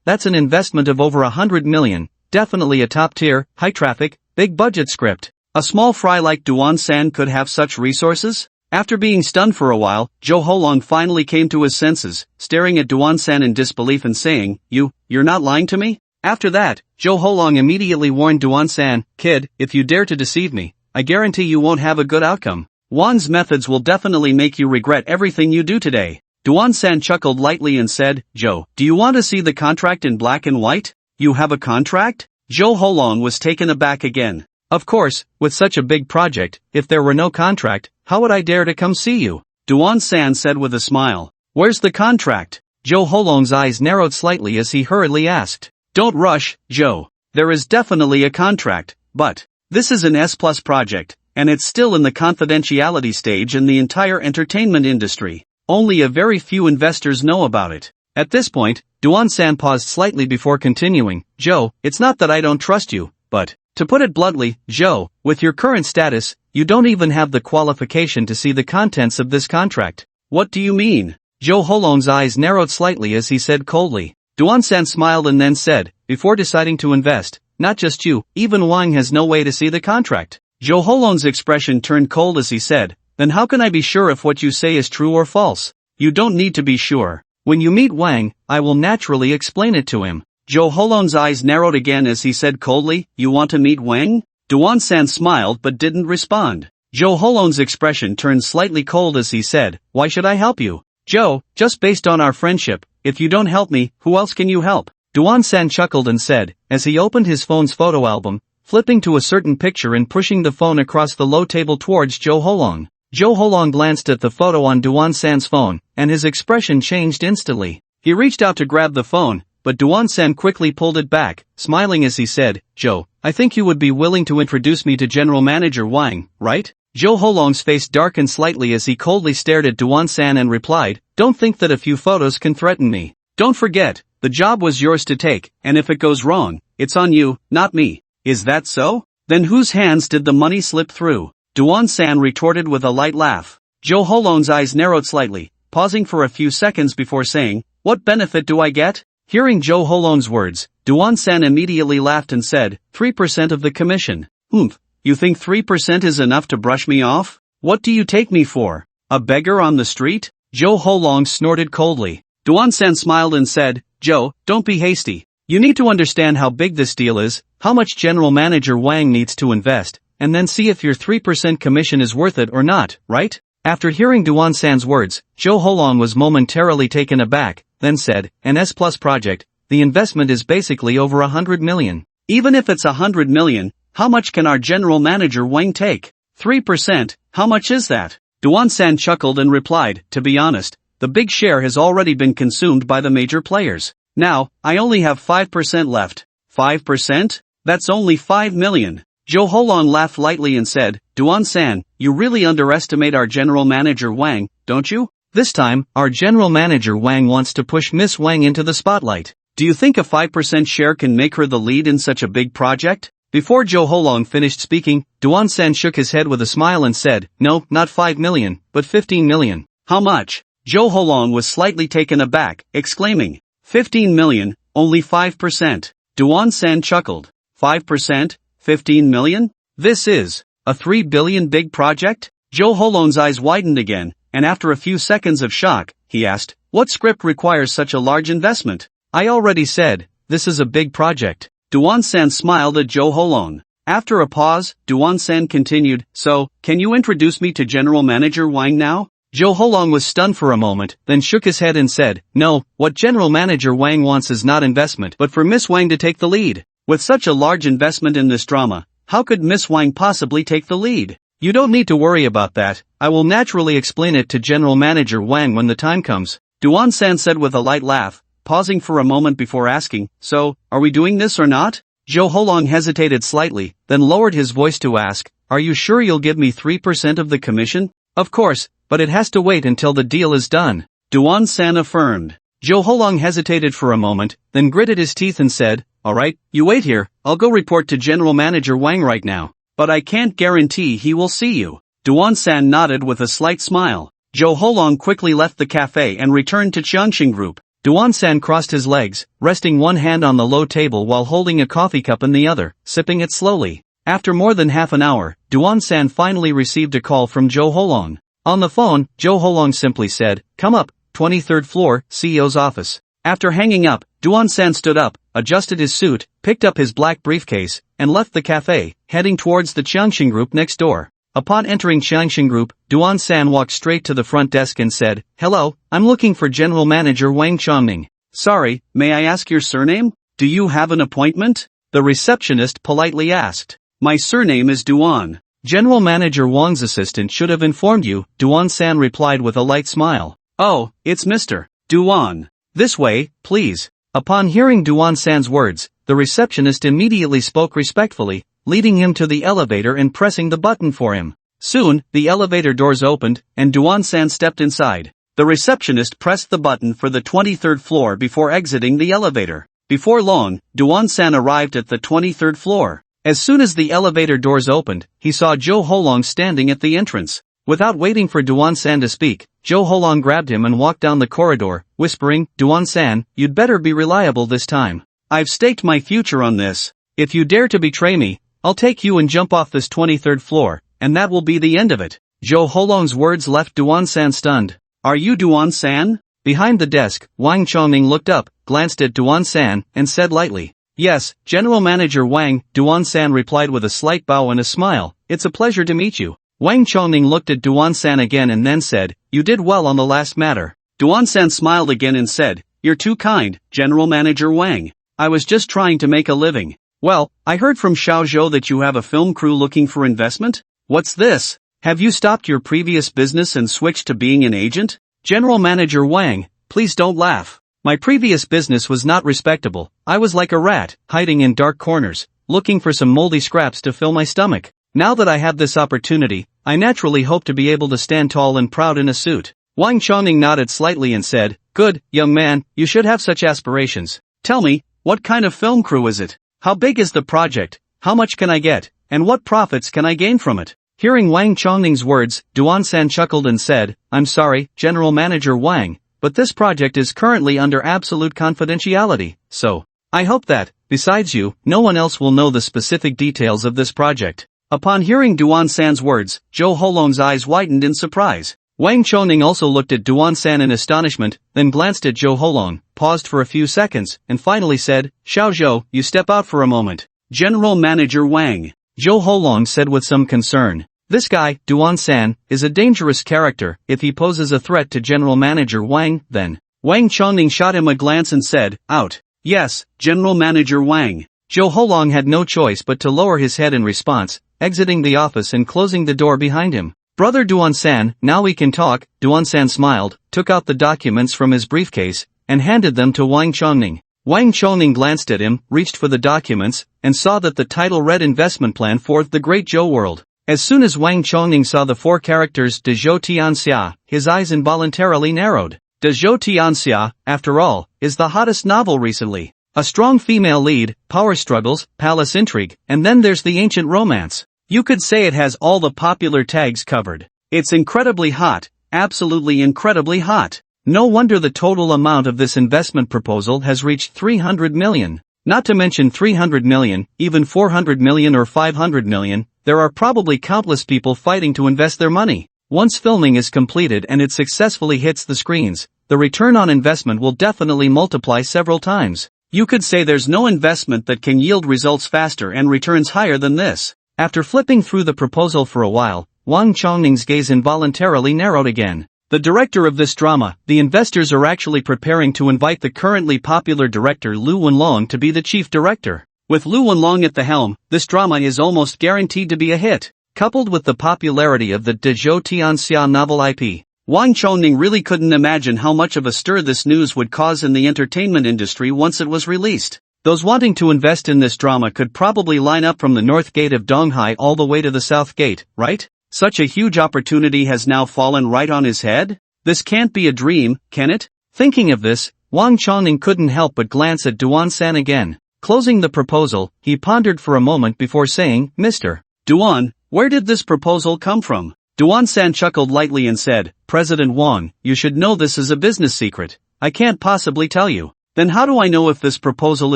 that's an investment of over 100 million, definitely a top-tier, high-traffic, big-budget script. A small fry like Duan-san could have such resources? After being stunned for a while, Zhou Holong finally came to his senses, staring at Duan-san in disbelief and saying, you're not lying to me? After that, Zhou Holong immediately warned Duan-san, kid, if you dare to deceive me, I guarantee you won't have a good outcome. Wan's methods will definitely make you regret everything you do today. Duan-san chuckled lightly and said, Zhou, do you want to see the contract in black and white? You have a contract? Zhou Holong was taken aback again. Of course, with such a big project, if there were no contract, how would I dare to come see you? Duan-san said with a smile. Where's the contract? Zhou Holong's eyes narrowed slightly as he hurriedly asked. Don't rush, Zhou. There is definitely a contract, but this is an S+ project, and it's still in the confidentiality stage in the entire entertainment industry. Only a very few investors know about it. At this point, Duan-san paused slightly before continuing, Zhou, it's not that I don't trust you, but, to put it bluntly, Zhou, with your current status, you don't even have the qualification to see the contents of this contract. What do you mean? Zhou Holong's eyes narrowed slightly as he said coldly. Duan-san smiled and then said, before deciding to invest, not just you, even Wang has no way to see the contract. Zhou Holong's expression turned cold as he said, then how can I be sure if what you say is true or false? You don't need to be sure. When you meet Wang, I will naturally explain it to him. Zhou Holong's eyes narrowed again as he said coldly, you want to meet Wang? Duan-san smiled but didn't respond. Zhou Holong's expression turned slightly cold as he said, why should I help you? Zhou, just based on our friendship, if you don't help me, who else can you help? Duan-san chuckled and said, as he opened his phone's photo album, flipping to a certain picture and pushing the phone across the low table towards Zhou Holong. Zhou Holong glanced at the photo on Duan-san's phone, and his expression changed instantly. He reached out to grab the phone, but Duan-san quickly pulled it back, smiling as he said, Zhou, I think you would be willing to introduce me to General Manager Wang, right? Zhou Holong's face darkened slightly as he coldly stared at Duan-san and replied, don't think that a few photos can threaten me. Don't forget, the job was yours to take, and if it goes wrong, it's on you, not me. Is that so? Then whose hands did the money slip through? Duan-san retorted with a light laugh. Zhou Holong's eyes narrowed slightly, pausing for a few seconds before saying, what benefit do I get? Hearing Zhou Holong's words, Duan-san immediately laughed and said, 3% of the commission. You think 3% is enough to brush me off? What do you take me for? A beggar on the street? Zhou Holong snorted coldly. Duan-san smiled and said, Zhou, don't be hasty. You need to understand how big this deal is, how much General Manager Wang needs to invest, and then see if your 3% commission is worth it or not, right? After hearing Duan-san's words, Zhou Holong was momentarily taken aback, then said, an S+ project, the investment is basically over 100 million. Even if it's 100 million, how much can our General Manager Wang take? 3%, how much is that? Duan-san chuckled and replied, to be honest, the big share has already been consumed by the major players. Now, I only have 5% left. 5%? That's only 5 million. Zhou Holong laughed lightly and said, Duan-san, you really underestimate our General Manager Wang, don't you? This time, our General Manager Wang wants to push Miss Wang into the spotlight. Do you think a 5% share can make her the lead in such a big project? Before Jo Holong finished speaking, Duan-san shook his head with a smile and said, no, not 5 million, but 15 million. How much? Jo Holong was slightly taken aback, exclaiming, 15 million, only 5%. Duan-san chuckled. 5%? 15 million? This is a 3 billion big project? Jo Holong's eyes widened again, and after a few seconds of shock, he asked, what script requires such a large investment? I already said, this is a big project. Duan-san smiled at Jo Holong. After a pause, Duan-san continued, so, can you introduce me to General Manager Wang now? Jo Holong was stunned for a moment, then shook his head and said, no, what General Manager Wang wants is not investment but for Miss Wang to take the lead. With such a large investment in this drama, how could Miss Wang possibly take the lead? You don't need to worry about that, I will naturally explain it to General Manager Wang when the time comes. Duan-san said with a light laugh, pausing for a moment before asking, so, are we doing this or not? Jo Holong hesitated slightly, then lowered his voice to ask, are you sure you'll give me 3% of the commission? Of course, but it has to wait until the deal is done. Duan-san affirmed. Jo Holong hesitated for a moment, then gritted his teeth and said, alright, you wait here, I'll go report to General Manager Wang right now. But I can't guarantee he will see you. Duan-san nodded with a slight smile. Jo Holong quickly left the cafe and returned to Cheongshing Group. Duan-san crossed his legs, resting one hand on the low table while holding a coffee cup in the other, sipping it slowly. After more than half an hour, Duan-san finally received a call from Jo Holong. On the phone, Jo Holong simply said, come up, 23rd floor, CEO's office. After hanging up, Duan-san stood up, adjusted his suit, picked up his black briefcase, and left the cafe, heading towards the Cheongshing Group next door. Upon entering Cheongshing Group, Duan-san walked straight to the front desk and said, hello, I'm looking for General Manager Wang Chongning. Sorry, may I ask your surname? Do you have an appointment? The receptionist politely asked. My surname is Duan. General Manager Wang's assistant should have informed you, Duan-san replied with a light smile. Oh, it's Mr. Duan. This way, please. Upon hearing Duan-san's words, the receptionist immediately spoke respectfully, leading him to the elevator and pressing the button for him. Soon, the elevator doors opened, and Duan-san stepped inside. The receptionist pressed the button for the 23rd floor before exiting the elevator. Before long, Duan-san arrived at the 23rd floor. As soon as the elevator doors opened, he saw Jo Holong standing at the entrance. Without waiting for Duan-san to speak, Jo Holong grabbed him and walked down the corridor, whispering, Duan-san, you'd better be reliable this time. I've staked my future on this. If you dare to betray me, I'll take you and jump off this 23rd floor, and that will be the end of it. Jo Holong's words left Duan-san stunned. Are you Duan-san? Behind the desk, Wang Chongning looked up, glanced at Duan-san, and said lightly, yes, General Manager Wang. Duan-san replied with a slight bow and a smile, it's a pleasure to meet you. Wang Chongning looked at Duan-san again and then said, you did well on the last matter. Duan-san smiled again and said, you're too kind, General Manager Wang. I was just trying to make a living. Well, I heard from Xiaozhou that you have a film crew looking for investment? What's this? Have you stopped your previous business and switched to being an agent? General Manager Wang, please don't laugh. My previous business was not respectable. I was like a rat, hiding in dark corners, looking for some moldy scraps to fill my stomach. Now that I have this opportunity, I naturally hope to be able to stand tall and proud in a suit. Wang Chongning nodded slightly and said, good, young man, you should have such aspirations. Tell me, what kind of film crew is it? How big is the project? How much can I get? And what profits can I gain from it? Hearing Wang Chongning's words, Duan-san chuckled and said, I'm sorry, General Manager Wang, but this project is currently under absolute confidentiality, so I hope that, besides you, no one else will know the specific details of this project. Upon hearing Duan-san's words, Jo Holong's eyes widened in surprise. Wang Chongning also looked at Duan-san in astonishment, then glanced at Jo Holong, paused for a few seconds, and finally said, Xiaozhou, you step out for a moment. General Manager Wang. Jo Holong said with some concern. This guy, Duan-san, is a dangerous character. If he poses a threat to General Manager Wang, then. Wang Chongning shot him a glance and said, out. Yes, General Manager Wang. Jo Holong had no choice but to lower his head in response, exiting the office and closing the door behind him. Brother Duan-san, now we can talk. Duan-san smiled, took out the documents from his briefcase, and handed them to Wang Chongning. Wang Chongning glanced at him, reached for the documents, and saw that the title read Investment Plan for the Great Zhou World. As soon as Wang Chongning saw the 4 characters de Zhou Tianxia, his eyes involuntarily narrowed. De Zhou Tianxia, after all, is the hottest novel recently. A strong female lead, power struggles, palace intrigue, and then there's the ancient romance. You could say it has all the popular tags covered. It's incredibly hot, absolutely incredibly hot. No wonder the total amount of this investment proposal has reached 300 million. Not to mention 300 million, even 400 million or 500 million, there are probably countless people fighting to invest their money. Once filming is completed and it successfully hits the screens, the return on investment will definitely multiply several times. You could say there's no investment that can yield results faster and returns higher than this. After flipping through the proposal for a while, Wang Chongning's gaze involuntarily narrowed again. The director of this drama, the investors are actually preparing to invite the currently popular director Lu Wenlong to be the chief director. With Lu Wenlong at the helm, this drama is almost guaranteed to be a hit. Coupled with the popularity of the De Zhou Tianxia novel IP, Wang Chongning really couldn't imagine how much of a stir this news would cause in the entertainment industry once it was released. Those wanting to invest in this drama could probably line up from the north gate of Donghai all the way to the south gate, right? Such a huge opportunity has now fallen right on his head? This can't be a dream, can it? Thinking of this, Wang Chongning couldn't help but glance at Duan-san again. Closing the proposal, he pondered for a moment before saying, Mr. Duan, where did this proposal come from? Duan-san chuckled lightly and said, President Wang, you should know this is a business secret. I can't possibly tell you. Then how do I know if this proposal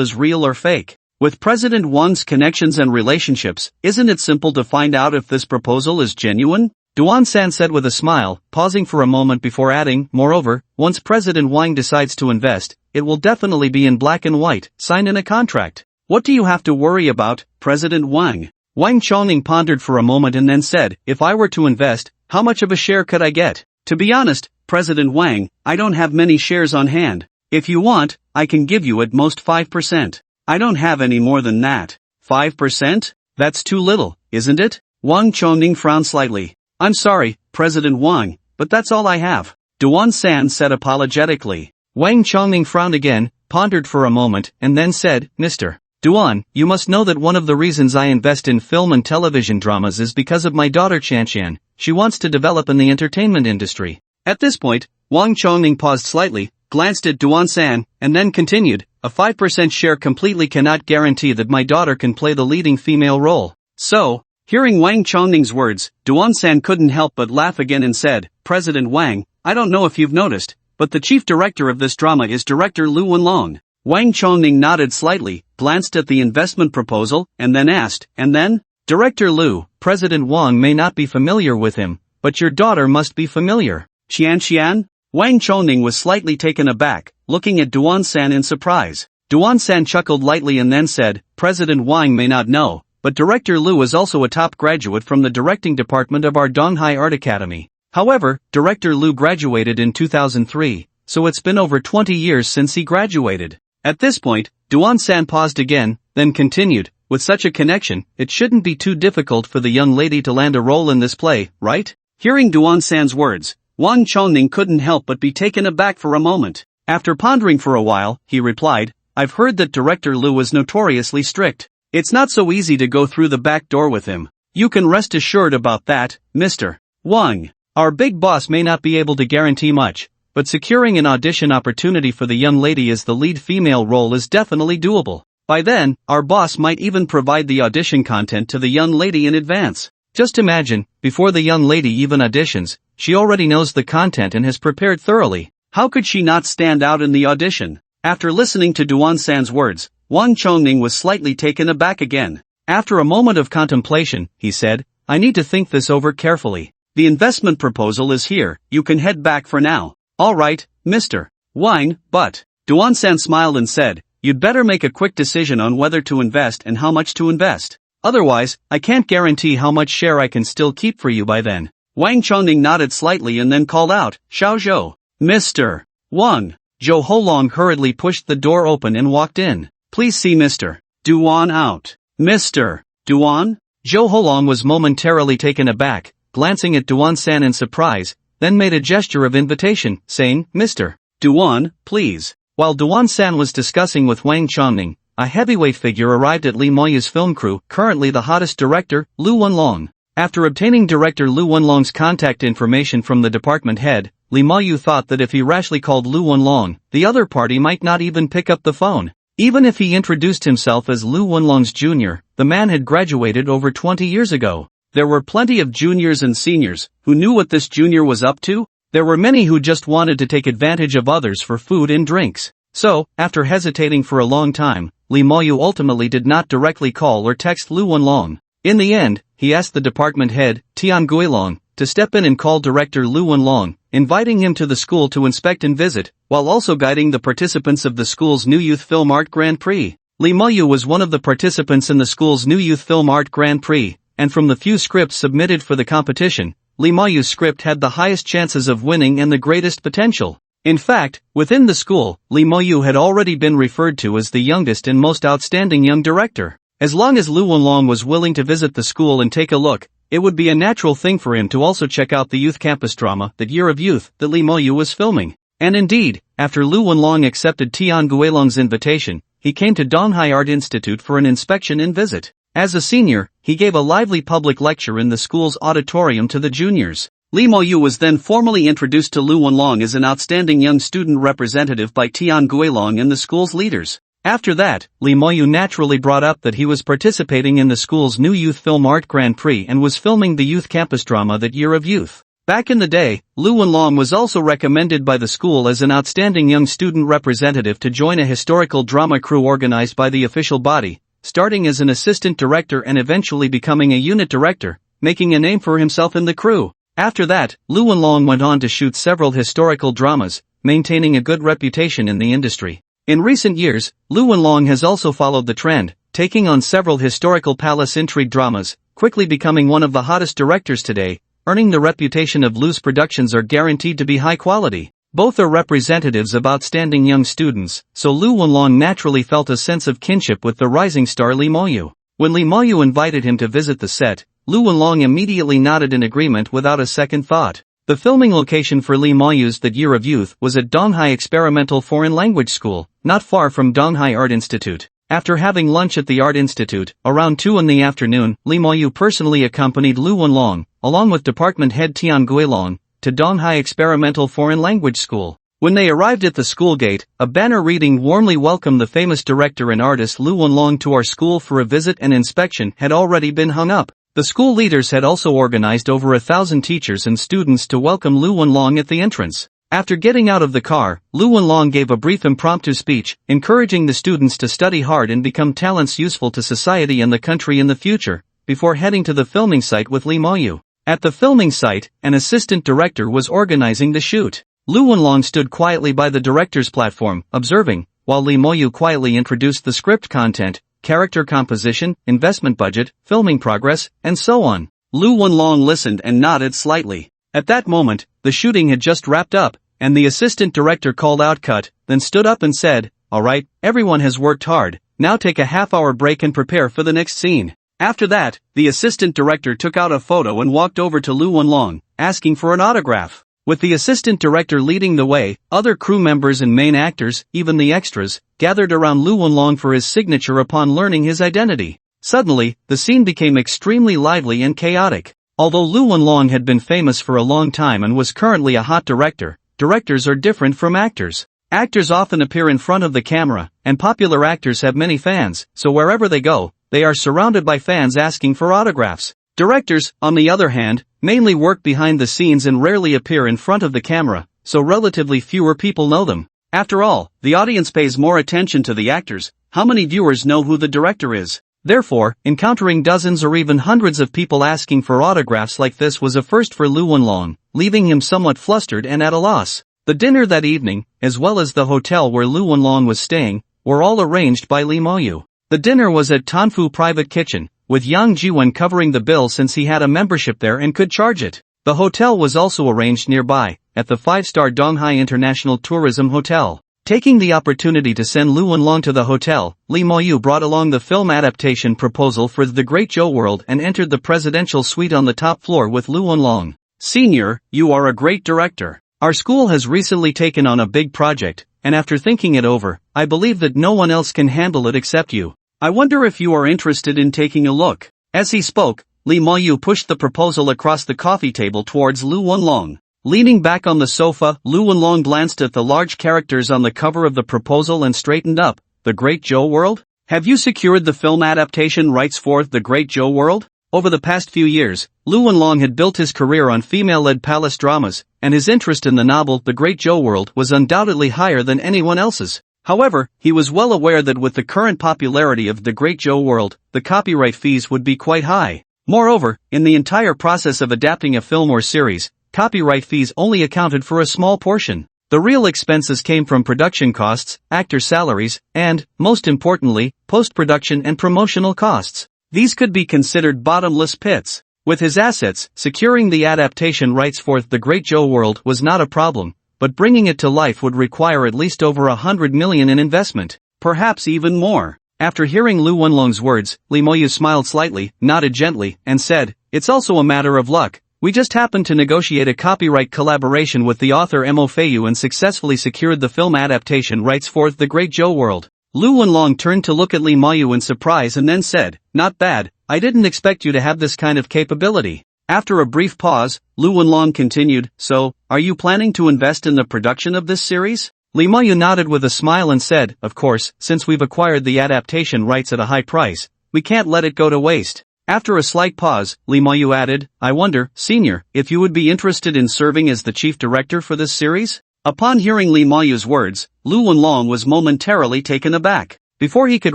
is real or fake? With President Wang's connections and relationships, isn't it simple to find out if this proposal is genuine? Duan-san said with a smile, pausing for a moment before adding, moreover, once President Wang decides to invest, it will definitely be in black and white, signed in a contract. What do you have to worry about, President Wang? Wang Chongning pondered for a moment and then said, if I were to invest, how much of a share could I get? To be honest, President Wang, I don't have many shares on hand. If you want, I can give you at most 5%. I don't have any more than that. 5%? That's too little, isn't it? Wang Chongning frowned slightly. I'm sorry, President Wang, but that's all I have. Duan-san said apologetically. Wang Chongning frowned again, pondered for a moment, and then said, Mr. Duan, you must know that one of the reasons I invest in film and television dramas is because of my daughter Chanshan. She wants to develop in the entertainment industry. At this point, Wang Chongning paused slightly, glanced at Duan-san, and then continued, a 5% share completely cannot guarantee that my daughter can play the leading female role. So, hearing Wang Chongning's words, Duan-san couldn't help but laugh again and said, President Wang, I don't know if you've noticed, but the chief director of this drama is director Lu Wenlong. Wang Chongning nodded slightly, glanced at the investment proposal, and then asked, and then? Director Lu, President Wang may not be familiar with him, but your daughter must be familiar. Qian? Wang Chongning was slightly taken aback, looking at Duan-san in surprise. Duan-san chuckled lightly and then said, President Wang may not know, but Director Lu is also a top graduate from the directing department of our Donghai Art Academy. However, Director Lu graduated in 2003, so it's been over 20 years since he graduated. At this point, Duan-san paused again, then continued, with such a connection, it shouldn't be too difficult for the young lady to land a role in this play, right? Hearing Duan-san's words, Wang Chongning couldn't help but be taken aback for a moment. After pondering for a while, he replied, I've heard that Director Lu is notoriously strict. It's not so easy to go through the back door with him. You can rest assured about that, Mr. Wang. Our big boss may not be able to guarantee much, but securing an audition opportunity for the young lady as the lead female role is definitely doable. By then, our boss might even provide the audition content to the young lady in advance. Just imagine, before the young lady even auditions, she already knows the content and has prepared thoroughly. How could she not stand out in the audition? After listening to Duan-san's words, Wang Chongning was slightly taken aback again. After a moment of contemplation, he said, I need to think this over carefully. The investment proposal is here, you can head back for now. Alright, Mr. Wang, but... Duan-san smiled and said, you'd better make a quick decision on whether to invest and how much to invest. Otherwise, I can't guarantee how much share I can still keep for you by then. Wang Chongning nodded slightly and then called out, Xiao Zhou. Mr. Wang. Zhou Holong hurriedly pushed the door open and walked in. Please see Mr. Duan out. Mr. Duan? Zhou Holong was momentarily taken aback, glancing at Duan-san in surprise, then made a gesture of invitation, saying, Mr. Duan, please. While Duan-san was discussing with Wang Chongning, a heavyweight figure arrived at Li Moya's film crew, currently the hottest director, Lu Wenlong. After obtaining director Lu Wenlong's contact information from the department head, Lee Ma-yu thought that if he rashly called Lu Wenlong, the other party might not even pick up the phone. Even if he introduced himself as Lu Wenlong's junior, the man had graduated over 20 years ago. There were plenty of juniors and seniors who knew what this junior was up to. There were many who just wanted to take advantage of others for food and drinks. So, after hesitating for a long time, Lee Ma-yu ultimately did not directly call or text Lu Wenlong. In the end, he asked the department head, Tian Guilong, to step in and call director Lu Wenlong, inviting him to the school to inspect and visit, while also guiding the participants of the school's new Youth Film Art Grand Prix. Lee Ma-yu was one of the participants in the school's new Youth Film Art Grand Prix, and from the few scripts submitted for the competition, Lee Ma-yu's script had the highest chances of winning and the greatest potential. In fact, within the school, Lee Ma-yu had already been referred to as the youngest and most outstanding young director. As long as Lu Wenlong was willing to visit the school and take a look, it would be a natural thing for him to also check out the youth campus drama, That Year of Youth, that Lee Ma-yu was filming. And indeed, after Lu Wenlong accepted Tian Guilong's invitation, he came to Donghai Art Institute for an inspection and visit. As a senior, he gave a lively public lecture in the school's auditorium to the juniors. Lee Ma-yu was then formally introduced to Lu Wenlong as an outstanding young student representative by Tian Guilong and the school's leaders. After that, Lee Ma-yu naturally brought up that he was participating in the school's new Youth Film Art Grand Prix and was filming the youth campus drama That Year of Youth. Back in the day, Lu Wenlong was also recommended by the school as an outstanding young student representative to join a historical drama crew organized by the official body, starting as an assistant director and eventually becoming a unit director, making a name for himself in the crew. After that, Lu Wenlong went on to shoot several historical dramas, maintaining a good reputation in the industry. In recent years, Lu Wenlong has also followed the trend, taking on several historical palace intrigue dramas, quickly becoming one of the hottest directors today, earning the reputation of Lu's productions are guaranteed to be high quality. Both are representatives of outstanding young students, so Lu Wenlong naturally felt a sense of kinship with the rising star Lee Ma-yu. When Lee Ma-yu invited him to visit the set, Lu Wenlong immediately nodded in agreement without a second thought. The filming location for Lee Ma-yu's That Year of Youth was at Donghai Experimental Foreign Language School, not far from Donghai Art Institute. After having lunch at the Art Institute, around 2 in the afternoon, Lee Ma-yu personally accompanied Lu Wenlong, along with department head Tian Guilong, to Donghai Experimental Foreign Language School. When they arrived at the school gate, a banner reading "Warmly welcome the famous director and artist Lu Wenlong to our school for a visit and inspection" had already been hung up. The school leaders had also organized over 1,000 teachers and students to welcome Lu Wenlong at the entrance. After getting out of the car, Lu Wenlong gave a brief impromptu speech, encouraging the students to study hard and become talents useful to society and the country in the future, before heading to the filming site with Lee Ma-yu. At the filming site, an assistant director was organizing the shoot. Lu Wenlong stood quietly by the director's platform, observing, while Lee Ma-yu quietly introduced the script content, character composition, investment budget, filming progress, and so on. Lu Wenlong listened and nodded slightly. At that moment, the shooting had just wrapped up, and the assistant director called out cut, then stood up and said, "Alright, everyone has worked hard, now take a half-hour break and prepare for the next scene." After that, the assistant director took out a photo and walked over to Lu Wenlong, asking for an autograph. With the assistant director leading the way, other crew members and main actors, even the extras, gathered around Lu Wenlong for his signature upon learning his identity. Suddenly, the scene became extremely lively and chaotic. Although Lu Wenlong had been famous for a long time and was currently a hot director, directors are different from actors. Actors often appear in front of the camera, and popular actors have many fans, so wherever they go, they are surrounded by fans asking for autographs. Directors, on the other hand, mainly work behind the scenes and rarely appear in front of the camera, so relatively fewer people know them. After all, the audience pays more attention to the actors. How many viewers know who the director is? Therefore, encountering dozens or even hundreds of people asking for autographs like this was a first for Lu Wenlong, leaving him somewhat flustered and at a loss. The dinner that evening, as well as the hotel where Lu Wenlong was staying, were all arranged by Lee Ma-yu. The dinner was at Tanfu Private Kitchen, with Yang Jiwen covering the bill since he had a membership there and could charge it. The hotel was also arranged nearby, at the 5-star Donghai International Tourism Hotel. Taking the opportunity to send Lu Wenlong to the hotel, Lee Ma-yu brought along the film adaptation proposal for The Great Joe World and entered the presidential suite on the top floor with Lu Wenlong. "Senior, you are a great director. Our school has recently taken on a big project, and after thinking it over, I believe that no one else can handle it except you. I wonder if you are interested in taking a look." As he spoke, Lee Ma-yu pushed the proposal across the coffee table towards Lu Wenlong. Leaning back on the sofa, Lu Wenlong glanced at the large characters on the cover of the proposal and straightened up. The Great Joe World? Have you secured the film adaptation rights for The Great Joe World? Over the past few years, Lu Wenlong had built his career on female-led palace dramas, and his interest in the novel The Great Joe World was undoubtedly higher than anyone else's. However, he was well aware that with the current popularity of The Great Joe World, the copyright fees would be quite high. Moreover, in the entire process of adapting a film or series, copyright fees only accounted for a small portion. The real expenses came from production costs, actor salaries, and, most importantly, post-production and promotional costs. These could be considered bottomless pits. With his assets, securing the adaptation rights for The Great Joe World was not a problem, but bringing it to life would require at least over 100 million in investment, perhaps even more. After hearing Lu Wenlong's words, Lee Moyu smiled slightly, nodded gently, and said, "It's also a matter of luck. We just happened to negotiate a copyright collaboration with the author Mo Feiyu and successfully secured the film adaptation rights for The Great Joe World." Lu Wenlong turned to look at Lee Moyu in surprise and then said, "Not bad, I didn't expect you to have this kind of capability." After a brief pause, Lu Wenlong continued, "So, are you planning to invest in the production of this series?" Lee Moyu nodded with a smile and said, "Of course, since we've acquired the adaptation rights at a high price, we can't let it go to waste." After a slight pause, Lee Moyu added, "I wonder, Senior, if you would be interested in serving as the chief director for this series?" Upon hearing Lee Moyu's words, Lu Wenlong was momentarily taken aback. Before he could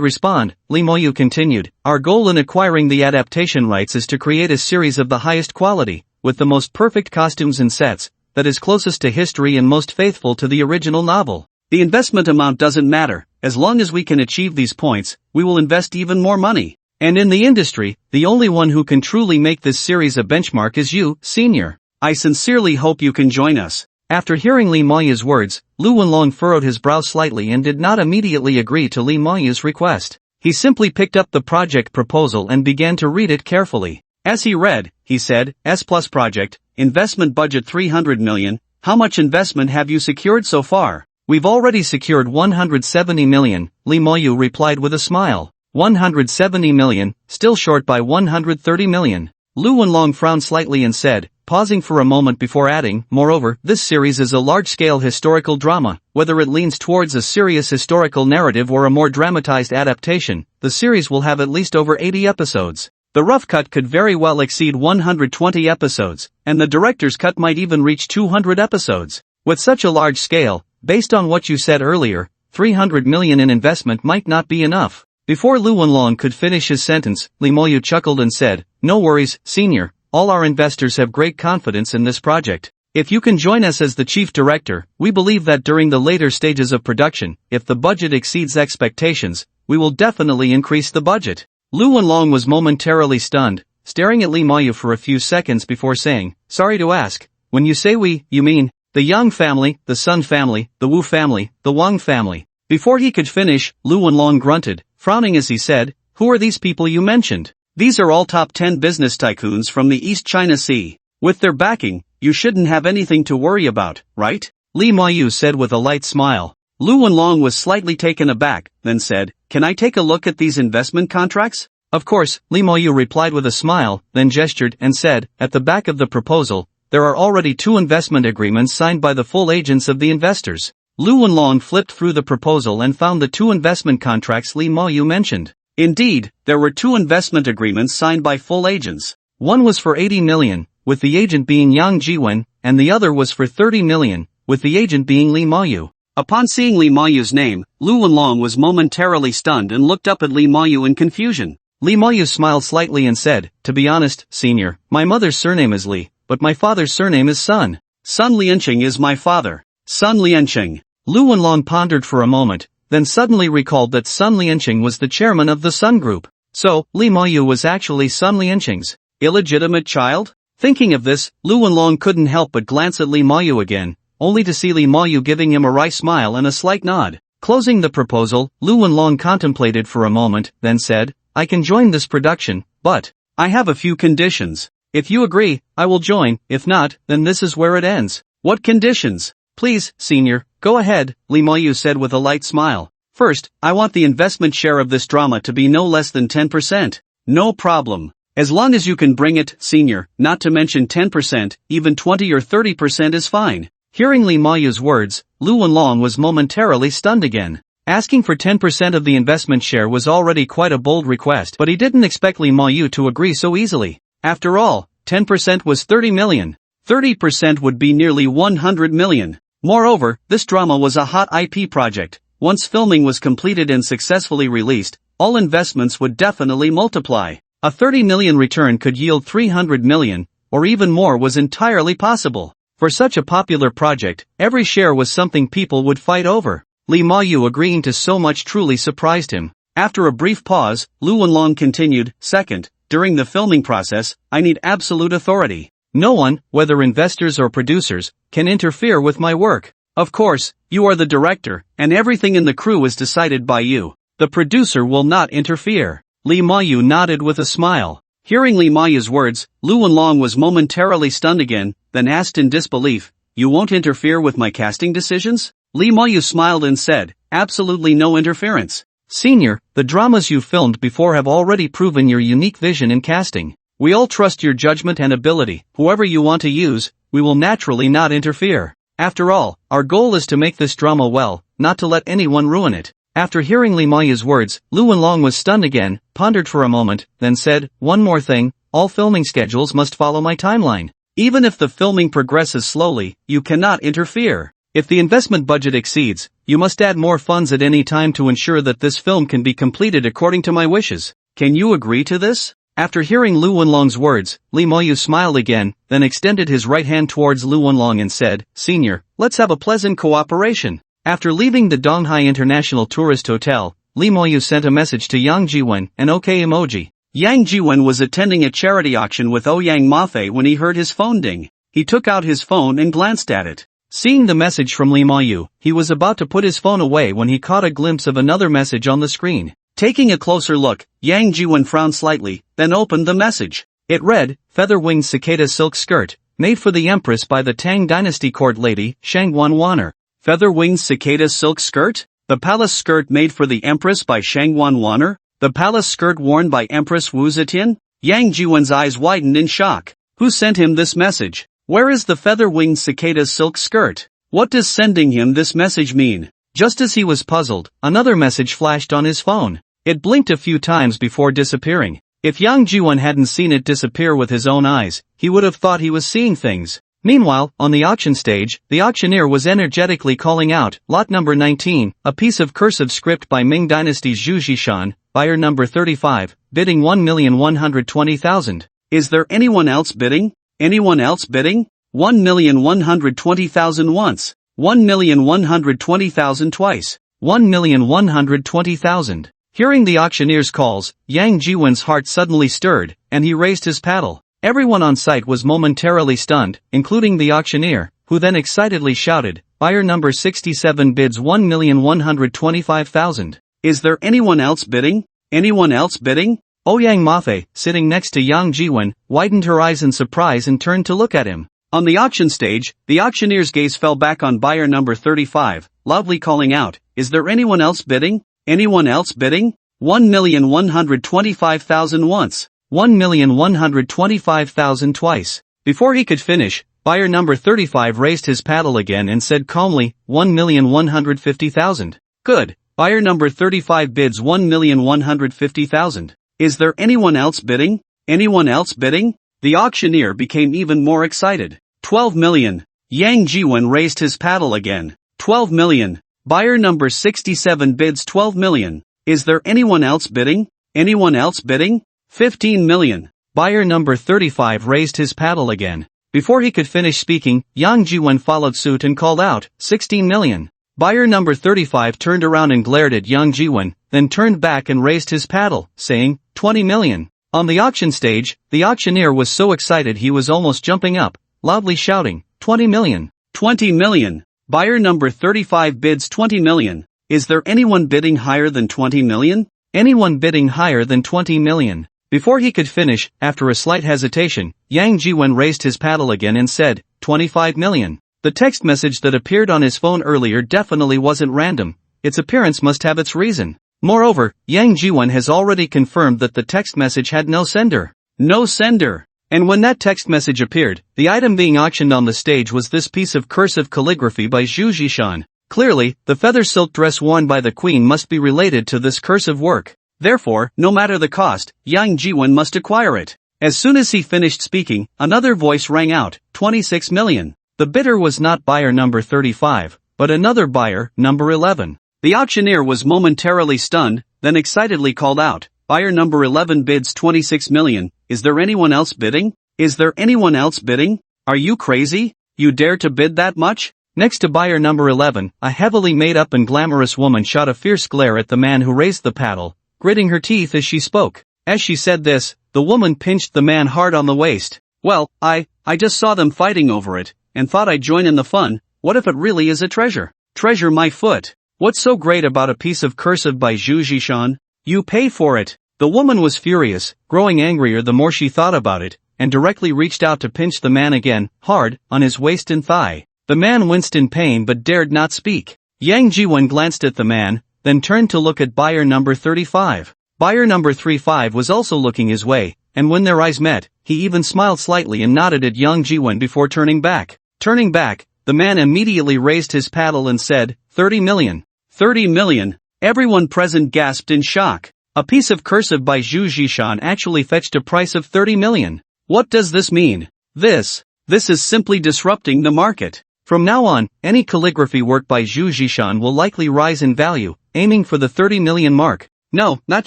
respond, Lee Moyu continued, "Our goal in acquiring the adaptation rights is to create a series of the highest quality, with the most perfect costumes and sets, that is closest to history and most faithful to the original novel. The investment amount doesn't matter, as long as we can achieve these points, we will invest even more money. And in the industry, the only one who can truly make this series a benchmark is you, Senior. I sincerely hope you can join us." After hearing Lee Moyu's words, Lu Wenlong furrowed his brow slightly and did not immediately agree to Lee Moyu's request. He simply picked up the project proposal and began to read it carefully. As he read, he said, S+ project, investment budget 300 million, how much investment have you secured so far? We've already secured 170 million, Lee Moyu replied with a smile. 170 million, still short by 130 million. Lu Wenlong frowned slightly and said, pausing for a moment before adding, "Moreover, this series is a large-scale historical drama. Whether it leans towards a serious historical narrative or a more dramatized adaptation, the series will have at least over 80 episodes. The rough cut could very well exceed 120 episodes, and the director's cut might even reach 200 episodes. With such a large scale, based on what you said earlier, 300 million in investment might not be enough." Before Lu Wenlong could finish his sentence, Lee Moyu chuckled and said, "No worries, Senior. All our investors have great confidence in this project. If you can join us as the chief director, we believe that during the later stages of production, if the budget exceeds expectations, we will definitely increase the budget." Lu Wenlong was momentarily stunned, staring at Lee Moyu for a few seconds before saying, "Sorry to ask, when you say we, you mean the Yang family, the Sun family, the Wu family, the Wang family?" Before he could finish, Lu Wenlong grunted, frowning as he said, "Who are these people you mentioned?" "These are all top 10 business tycoons from the East China Sea. With their backing, you shouldn't have anything to worry about, right?" Lee Moyu said with a light smile. Lu Wenlong was slightly taken aback, then said, "Can I take a look at these investment contracts?" "Of course," Lee Moyu replied with a smile, then gestured and said, "At the back of the proposal, there are already 2 investment agreements signed by the full agents of the investors." Lu Wenlong flipped through the proposal and found the 2 investment contracts Lee Moyu mentioned. Indeed, there were 2 investment agreements signed by full agents. One was for 80 million, with the agent being Yang Jiwen, and the other was for 30 million, with the agent being Lee Moyu. Upon seeing Lee Moyu's name, Lu Wenlong was momentarily stunned and looked up at Lee Moyu in confusion. Lee Moyu smiled slightly and said, "To be honest, Senior, my mother's surname is Lee, but my father's surname is Sun. Sun Lianqing is my father. Sun Lianqing." Lu Wenlong pondered for a moment, then suddenly recalled that Sun Lianqing was the chairman of the Sun Group. So, Lee Moyu was actually Sun Lianqing's illegitimate child? Thinking of this, Lu Wenlong couldn't help but glance at Lee Moyu again, only to see Lee Moyu giving him a wry smile and a slight nod. Closing the proposal, Lu Wenlong contemplated for a moment, then said, "I can join this production, but I have a few conditions. If you agree, I will join, if not, then this is where it ends." "What conditions?" "Please, Senior, go ahead," Lee Moyu said with a light smile. "First, I want the investment share of this drama to be no less than 10%. "No problem. As long as you can bring it, senior, not to mention 10%, even 20 or 30% is fine. Hearing Lee Ma-yu's words, Lu Wenlong was momentarily stunned again. Asking for 10% of the investment share was already quite a bold request, but he didn't expect Lee Ma-yu to agree so easily. After all, 10% was 30 million. 30% would be nearly 100 million. Moreover, this drama was a hot IP project. Once filming was completed and successfully released, all investments would definitely multiply. A 30 million return could yield 300 million, or even more was entirely possible. For such a popular project, every share was something people would fight over. Lee Ma-yu agreeing to so much truly surprised him. After a brief pause, Lu Wenlong continued, "Second, during the filming process, I need absolute authority. No one, whether investors or producers, can interfere with my work. Of course, you are the director, and everything in the crew is decided by you. The producer will not interfere." Lee Ma-yu nodded with a smile. Hearing Lee Ma-yu's words, Lu Wenlong was momentarily stunned again, then asked in disbelief, "You won't interfere with my casting decisions?" Lee Ma-yu smiled and said, "Absolutely no interference. Senior, the dramas you filmed before have already proven your unique vision in casting. We all trust your judgment and ability. Whoever you want to use, we will naturally not interfere. After all, our goal is to make this drama well, not to let anyone ruin it." After hearing Lee Ma-yu's words, Lu Wenlong was stunned again, pondered for a moment, then said, "One more thing, all filming schedules must follow my timeline. Even if the filming progresses slowly, you cannot interfere. If the investment budget exceeds, you must add more funds at any time to ensure that this film can be completed according to my wishes. Can you agree to this?" After hearing Lu Wenlong's words, Lee Ma-yu smiled again, then extended his right hand towards Lu Wenlong and said, "Senior, let's have a pleasant cooperation." After leaving the Donghai International Tourist Hotel, Lee Ma-yu sent a message to Yang Jiwen, an OK emoji. Yang Jiwen was attending a charity auction with Ouyang Mafei when he heard his phone ding. He took out his phone and glanced at it. Seeing the message from Lee Ma-yu, he was about to put his phone away when he caught a glimpse of another message on the screen. Taking a closer look, Yang Jiwen frowned slightly, then opened the message. It read, "Feather-winged cicada silk skirt, made for the Empress by the Tang Dynasty court lady, Shangguan Wanner." Feather-winged cicada silk skirt? The palace skirt made for the Empress by Shangguan Wanner? The palace skirt worn by Empress Wu Zetian? Yang Jiwen's eyes widened in shock. Who sent him this message? Where is the feather-winged cicada silk skirt? What does sending him this message mean? Just as he was puzzled, another message flashed on his phone. It blinked a few times before disappearing. If Yang Jiwen hadn't seen it disappear with his own eyes, he would have thought he was seeing things. Meanwhile, on the auction stage, the auctioneer was energetically calling out, "Lot number 19, a piece of cursive script by Ming Dynasty's Zhu Zhishan, buyer number 35, bidding 1,120,000. Is there anyone else bidding? Anyone else bidding? 1,120,000 once. 1,120,000 twice. 1,120,000. Hearing the auctioneer's calls, Yang Jiwen's heart suddenly stirred, and he raised his paddle. Everyone on site was momentarily stunned, including the auctioneer, who then excitedly shouted, "Buyer number 67 bids 1,125,000. Is there anyone else bidding? Anyone else bidding?" Ouyang Mafei, sitting next to Yang Jiwen, widened her eyes in surprise and turned to look at him. On the auction stage, the auctioneer's gaze fell back on buyer number 35, loudly calling out, "Is there anyone else bidding? Anyone else bidding? 1,125,000 once. 1,125,000 twice." Before he could finish, buyer number 35 raised his paddle again and said calmly, 1,150,000. Good. Buyer number 35 bids 1,150,000. Is there anyone else bidding? Anyone else bidding? The auctioneer became even more excited. 12 million. Yang Jiwen raised his paddle again. 12 million. Buyer number 67 bids 12 million. Is there anyone else bidding? Anyone else bidding? 15 million. Buyer number 35 raised his paddle again. Before he could finish speaking, Yang Jiwen followed suit and called out, 16 million. Buyer number 35 turned around and glared at Yang Jiwen, then turned back and raised his paddle, saying, 20 million. On the auction stage, the auctioneer was so excited he was almost jumping up, loudly shouting, 20 million. 20 million. Buyer number 35 bids 20 million. Is there anyone bidding higher than 20 million? Anyone bidding higher than 20 million? Before he could finish, after a slight hesitation, Yang Jiwen raised his paddle again and said, 25 million. The text message that appeared on his phone earlier definitely wasn't random. Its appearance must have its reason. Moreover, Yang Jiwen has already confirmed that the text message had no sender. No sender. And when that text message appeared, the item being auctioned on the stage was this piece of cursive calligraphy by Zhu Zhishan. Clearly, the feather silk dress worn by the queen must be related to this cursive work. Therefore, no matter the cost, Yang Jiwen must acquire it. As soon as he finished speaking, another voice rang out, 26 million. The bidder was not buyer number 35, but another buyer, number 11. The auctioneer was momentarily stunned, then excitedly called out, buyer number 11 bids 26 million, is there anyone else bidding? Is there anyone else bidding? Are you crazy? You dare to bid that much? Next to buyer number 11, a heavily made-up and glamorous woman shot a fierce glare at the man who raised the paddle, gritting her teeth as she spoke. As she said this, the woman pinched the man hard on the waist. Well, I just saw them fighting over it, and thought I'd join in the fun. What if it really is a treasure? Treasure my foot. What's so great about a piece of cursive by Zhu Zhishan? You pay for it. The woman was furious, growing angrier the more she thought about it, and directly reached out to pinch the man again, hard, on his waist and thigh. The man winced in pain but dared not speak. Yang Jiwen glanced at the man, then turned to look at buyer number 35. Buyer number 35 was also looking his way, and when their eyes met, he even smiled slightly and nodded at Yang Jiwen before turning back. Turning back, the man immediately raised his paddle and said, 30 million. 30 million. Everyone present gasped in shock. A piece of cursive by Zhu Zhishan actually fetched a price of 30 million. What does this mean? This is simply disrupting the market. From now on, any calligraphy work by Zhu Zhishan will likely rise in value, aiming for the 30 million mark. No, not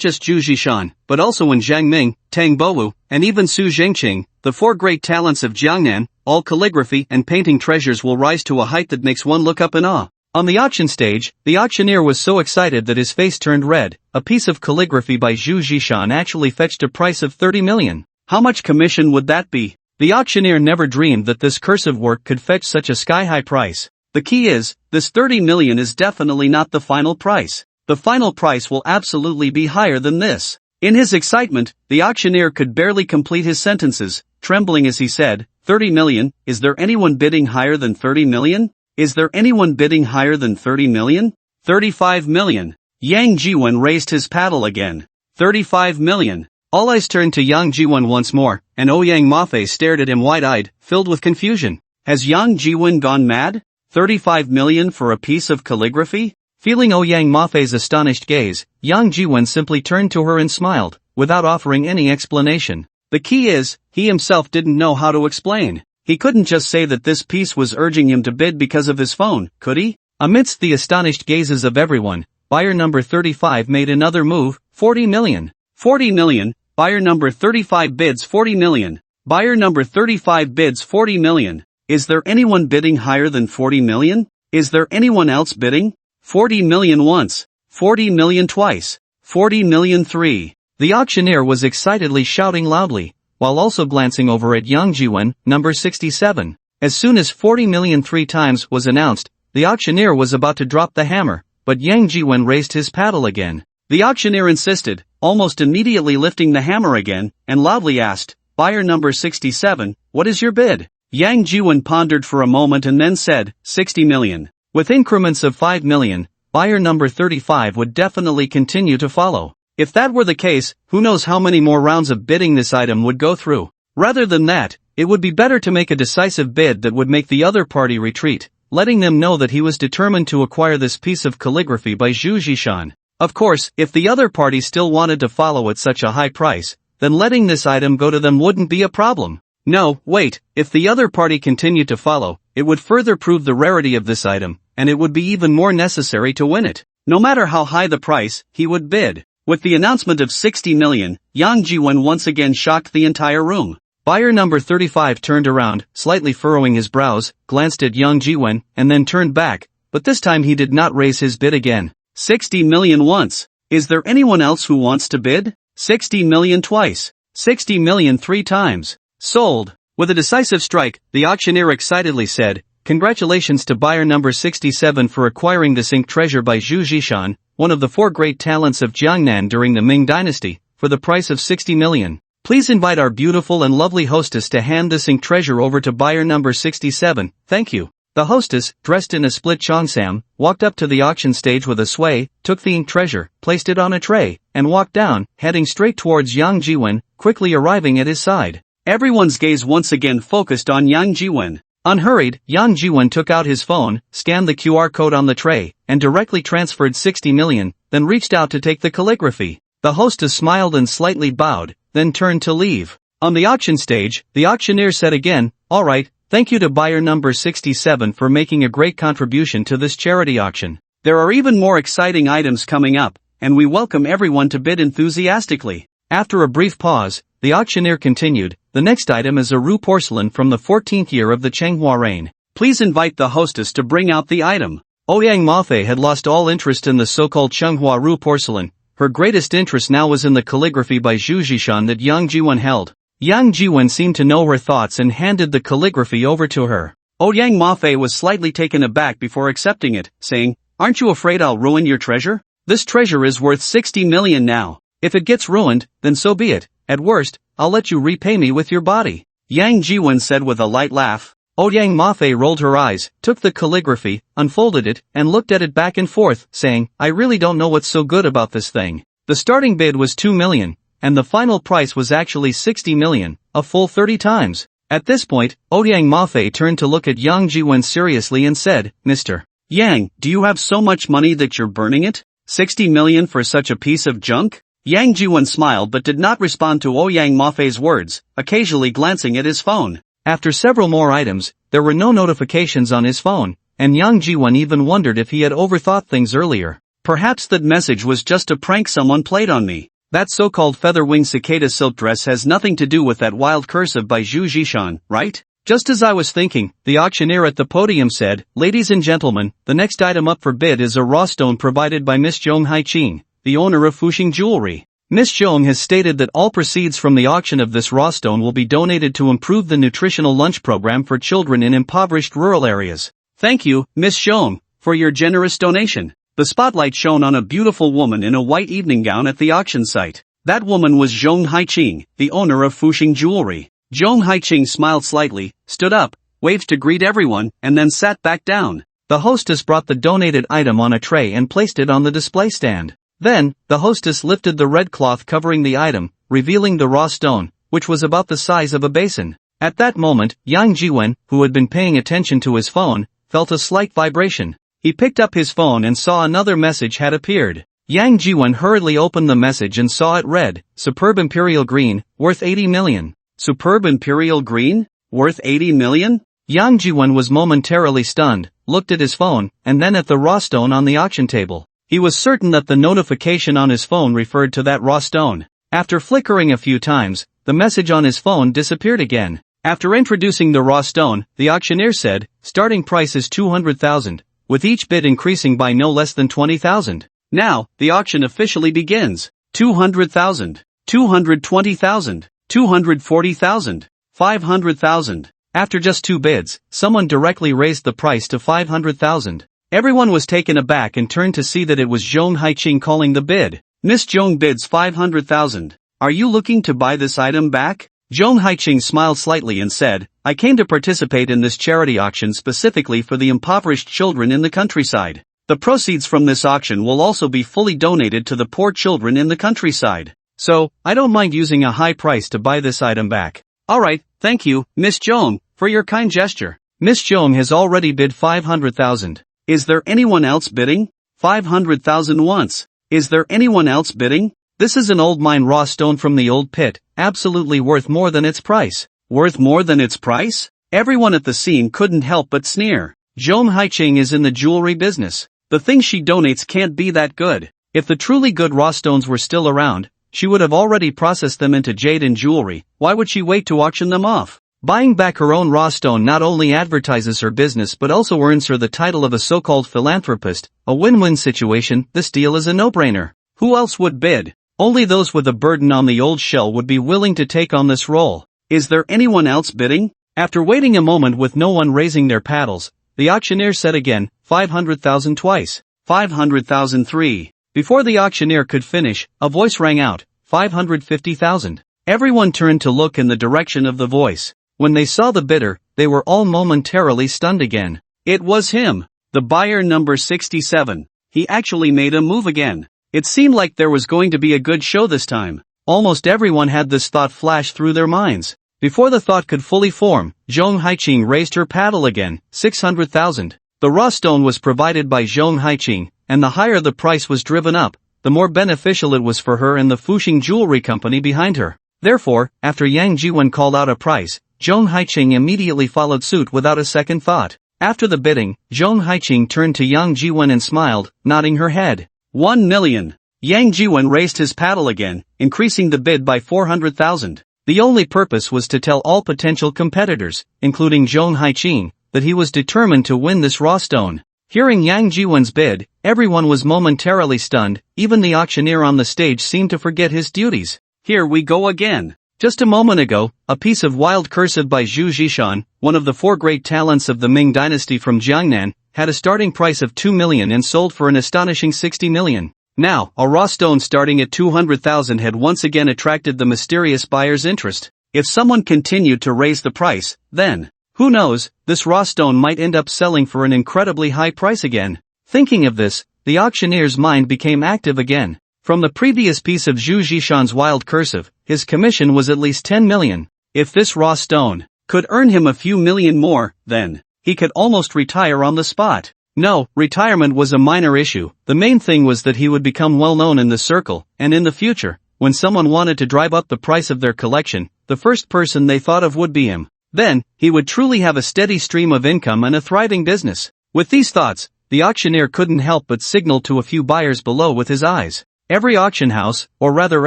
just Zhu Zhishan, but also Wen Zhangming, Tang Bowu, and even Su Zhengqing, the four great talents of Jiangnan. All calligraphy and painting treasures will rise to a height that makes one look up in awe. On the auction stage, the auctioneer was so excited that his face turned red. A piece of calligraphy by Zhu Zhishan actually fetched a price of 30 million. How much commission would that be? The auctioneer never dreamed that this cursive work could fetch such a sky-high price. The key is, this 30 million is definitely not the final price. The final price will absolutely be higher than this. In his excitement, the auctioneer could barely complete his sentences, trembling as he said, 30 million, is there anyone bidding higher than 30 million? Is there anyone bidding higher than 30 million? 35 million. Yang Jiwen raised his paddle again. 35 million. All eyes turned to Yang Jiwen once more, and Ouyang Mafei stared at him wide-eyed, filled with confusion. Has Yang Jiwen gone mad? 35 million for a piece of calligraphy? Feeling Ouyang Mafei's astonished gaze, Yang Jiwen simply turned to her and smiled, without offering any explanation. The key is, he himself didn't know how to explain. He couldn't just say that this piece was urging him to bid because of his phone, could he? Amidst the astonished gazes of everyone, buyer number 35 made another move, 40 million. 40 million, buyer number 35 bids 40 million. Buyer number 35 bids 40 million. Is there anyone bidding higher than 40 million? Is there anyone else bidding? 40 million once. 40 million twice. 40 million three. The auctioneer was excitedly shouting loudly, while also glancing over at Yang Jiwen, number 67. As soon as 40 million three times was announced, the auctioneer was about to drop the hammer, but Yang Jiwen raised his paddle again. The auctioneer insisted, almost immediately lifting the hammer again, and loudly asked, buyer number 67, what is your bid? Yang Jiwen pondered for a moment and then said, 60 million. With increments of 5 million, buyer number 35 would definitely continue to follow. If that were the case, who knows how many more rounds of bidding this item would go through. Rather than that, it would be better to make a decisive bid that would make the other party retreat, letting them know that he was determined to acquire this piece of calligraphy by Zhu Zhishan. Of course, if the other party still wanted to follow at such a high price, then letting this item go to them wouldn't be a problem. No, wait, if the other party continued to follow, it would further prove the rarity of this item, and it would be even more necessary to win it. No matter how high the price, he would bid. With the announcement of 60 million, Yang Jiwen once again shocked the entire room. Buyer number 35 turned around, slightly furrowing his brows, glanced at Yang Jiwen, and then turned back, but this time he did not raise his bid again. 60 million once. Is there anyone else who wants to bid? 60 million twice. 60 million three times. Sold. With a decisive strike, the auctioneer excitedly said, congratulations to buyer number 67 for acquiring this ink treasure by Zhu Zhishan, one of the four great talents of Jiangnan during the Ming dynasty, for the price of 60 million. Please invite our beautiful and lovely hostess to hand this ink treasure over to buyer number 67, thank you. The hostess, dressed in a split cheongsam, walked up to the auction stage with a sway, took the ink treasure, placed it on a tray, and walked down, heading straight towards Yang Jiwen, quickly arriving at his side. Everyone's gaze once again focused on Yang Jiwen. Unhurried, Yang Jiwen took out his phone, scanned the QR code on the tray, and directly transferred 60 million, then reached out to take the calligraphy. The hostess smiled and slightly bowed, then turned to leave. On the auction stage, the auctioneer said again, "Alright, thank you to buyer number 67 for making a great contribution to this charity auction. There are even more exciting items coming up, and we welcome everyone to bid enthusiastically." After a brief pause, the auctioneer continued, "The next item is a Ru porcelain from the 14th year of the Chenghua reign. Please invite the hostess to bring out the item." Ouyang Mafei had lost all interest in the so-called Chenghua Ru porcelain. Her greatest interest now was in the calligraphy by Zhu Zhishan that Yang Jiwen held. Yang Jiwen seemed to know her thoughts and handed the calligraphy over to her. Ouyang Mafei was slightly taken aback before accepting it, saying, "Aren't you afraid I'll ruin your treasure? This treasure is worth 60 million now. If it gets ruined, then so be it. At worst, I'll let you repay me with your body." Yang Jiwen said with a light laugh. Ouyang Mafei rolled her eyes, took the calligraphy, unfolded it, and looked at it back and forth, saying, "I really don't know what's so good about this thing." The starting bid was 2 million. And the final price was actually 60 million, a full 30 times. At this point, Ouyang Mafei turned to look at Yang Jiwen seriously and said, "Mr. Yang, do you have so much money that you're burning it? 60 million for such a piece of junk?" Yang Jiwen smiled but did not respond to Ouyang Mafei's words, occasionally glancing at his phone. After several more items, there were no notifications on his phone, and Yang Jiwen even wondered if he had overthought things earlier. Perhaps that message was just a prank someone played on me. That so-called feather-wing cicada silk dress has nothing to do with that wild cursive by Zhu Zhishan, right? Just as I was thinking, the auctioneer at the podium said, "Ladies and gentlemen, the next item up for bid is a raw stone provided by Miss Zhong Haiqing, the owner of Fuxing Jewelry. Miss Zhong has stated that all proceeds from the auction of this raw stone will be donated to improve the nutritional lunch program for children in impoverished rural areas. Thank you, Miss Zhong, for your generous donation." The spotlight shone on a beautiful woman in a white evening gown at the auction site. That woman was Zhong Haiqing, the owner of Fuxing Jewelry. Zhong Haiqing smiled slightly, stood up, waved to greet everyone, and then sat back down. The hostess brought the donated item on a tray and placed it on the display stand. Then, the hostess lifted the red cloth covering the item, revealing the raw stone, which was about the size of a basin. At that moment, Yang Jiwen, who had been paying attention to his phone, felt a slight vibration. He picked up his phone and saw another message had appeared. Yang Jiwen hurriedly opened the message and saw it read, "Superb Imperial Green, worth 80 million. Superb Imperial Green? Worth 80 million? Yang Jiwen was momentarily stunned, looked at his phone, and then at the raw stone on the auction table. He was certain that the notification on his phone referred to that raw stone. After flickering a few times, the message on his phone disappeared again. After introducing the raw stone, the auctioneer said, "Starting price is 200,000. with each bid increasing by no less than 20,000. Now, the auction officially begins. 200,000, 220,000, 240,000, 500,000. After just 2 bids, someone directly raised the price to 500,000. Everyone was taken aback and turned to see that it was Zhong Haiqing calling the bid. "Miss Zhong bids 500,000. Are you looking to buy this item back?" Zhong Haiqing smiled slightly and said, "I came to participate in this charity auction specifically for the impoverished children in the countryside. The proceeds from this auction will also be fully donated to the poor children in the countryside. So, I don't mind using a high price to buy this item back." "Alright, thank you, Miss Zhong, for your kind gesture." Miss Zhong has already bid 500,000. Is there anyone else bidding? 500,000 once. Is there anyone else bidding? This is an old mine raw stone from the old pit, absolutely worth more than its price. Worth more than its price? Everyone at the scene couldn't help but sneer. Zhong Haiqing is in the jewelry business. The things she donates can't be that good. If the truly good raw stones were still around, she would have already processed them into jade and jewelry. Why would she wait to auction them off? Buying back her own raw stone not only advertises her business but also earns her the title of a so-called philanthropist, a win-win situation. This deal is a no-brainer. Who else would bid? Only those with a burden on the old shell would be willing to take on this role. Is there anyone else bidding? After waiting a moment with no one raising their paddles, the auctioneer said again, 500,000 twice. 500,003. Before the auctioneer could finish, a voice rang out, 550,000. Everyone turned to look in the direction of the voice. When they saw the bidder, they were all momentarily stunned again. It was him. The buyer number 67. He actually made a move again. It seemed like there was going to be a good show this time. Almost everyone had this thought flash through their minds. Before the thought could fully form, Zhong Haiqing raised her paddle again, 600,000. The raw stone was provided by Zhong Haiqing, and the higher the price was driven up, the more beneficial it was for her and the Fuxing jewelry company behind her. Therefore, after Yang Jiwen called out a price, Zhong Haiqing immediately followed suit without a second thought. After the bidding, Zhong Haiqing turned to Yang Jiwen and smiled, nodding her head. 1 million. Yang Jiwen raised his paddle again, increasing the bid by 400,000. The only purpose was to tell all potential competitors, including Zhong Haiqing, that he was determined to win this raw stone. Hearing Yang Jiwen's bid, everyone was momentarily stunned, even the auctioneer on the stage seemed to forget his duties. Here we go again. Just a moment ago, a piece of wild cursive by Zhu Zhishan, one of the 4 great talents of the Ming dynasty from Jiangnan, had a starting price of 2 million and sold for an astonishing 60 million. Now, a raw stone starting at 200,000 had once again attracted the mysterious buyer's interest. If someone continued to raise the price, then, who knows, this raw stone might end up selling for an incredibly high price again. Thinking of this, the auctioneer's mind became active again. From the previous piece of Zhu Zhishan's wild cursive, his commission was at least 10 million. If this raw stone could earn him a few million more, then he could almost retire on the spot. No, retirement was a minor issue. The main thing was that he would become well known in the circle, and in the future, when someone wanted to drive up the price of their collection, the first person they thought of would be him. Then, he would truly have a steady stream of income and a thriving business. With these thoughts, the auctioneer couldn't help but signal to a few buyers below with his eyes. Every auction house, or rather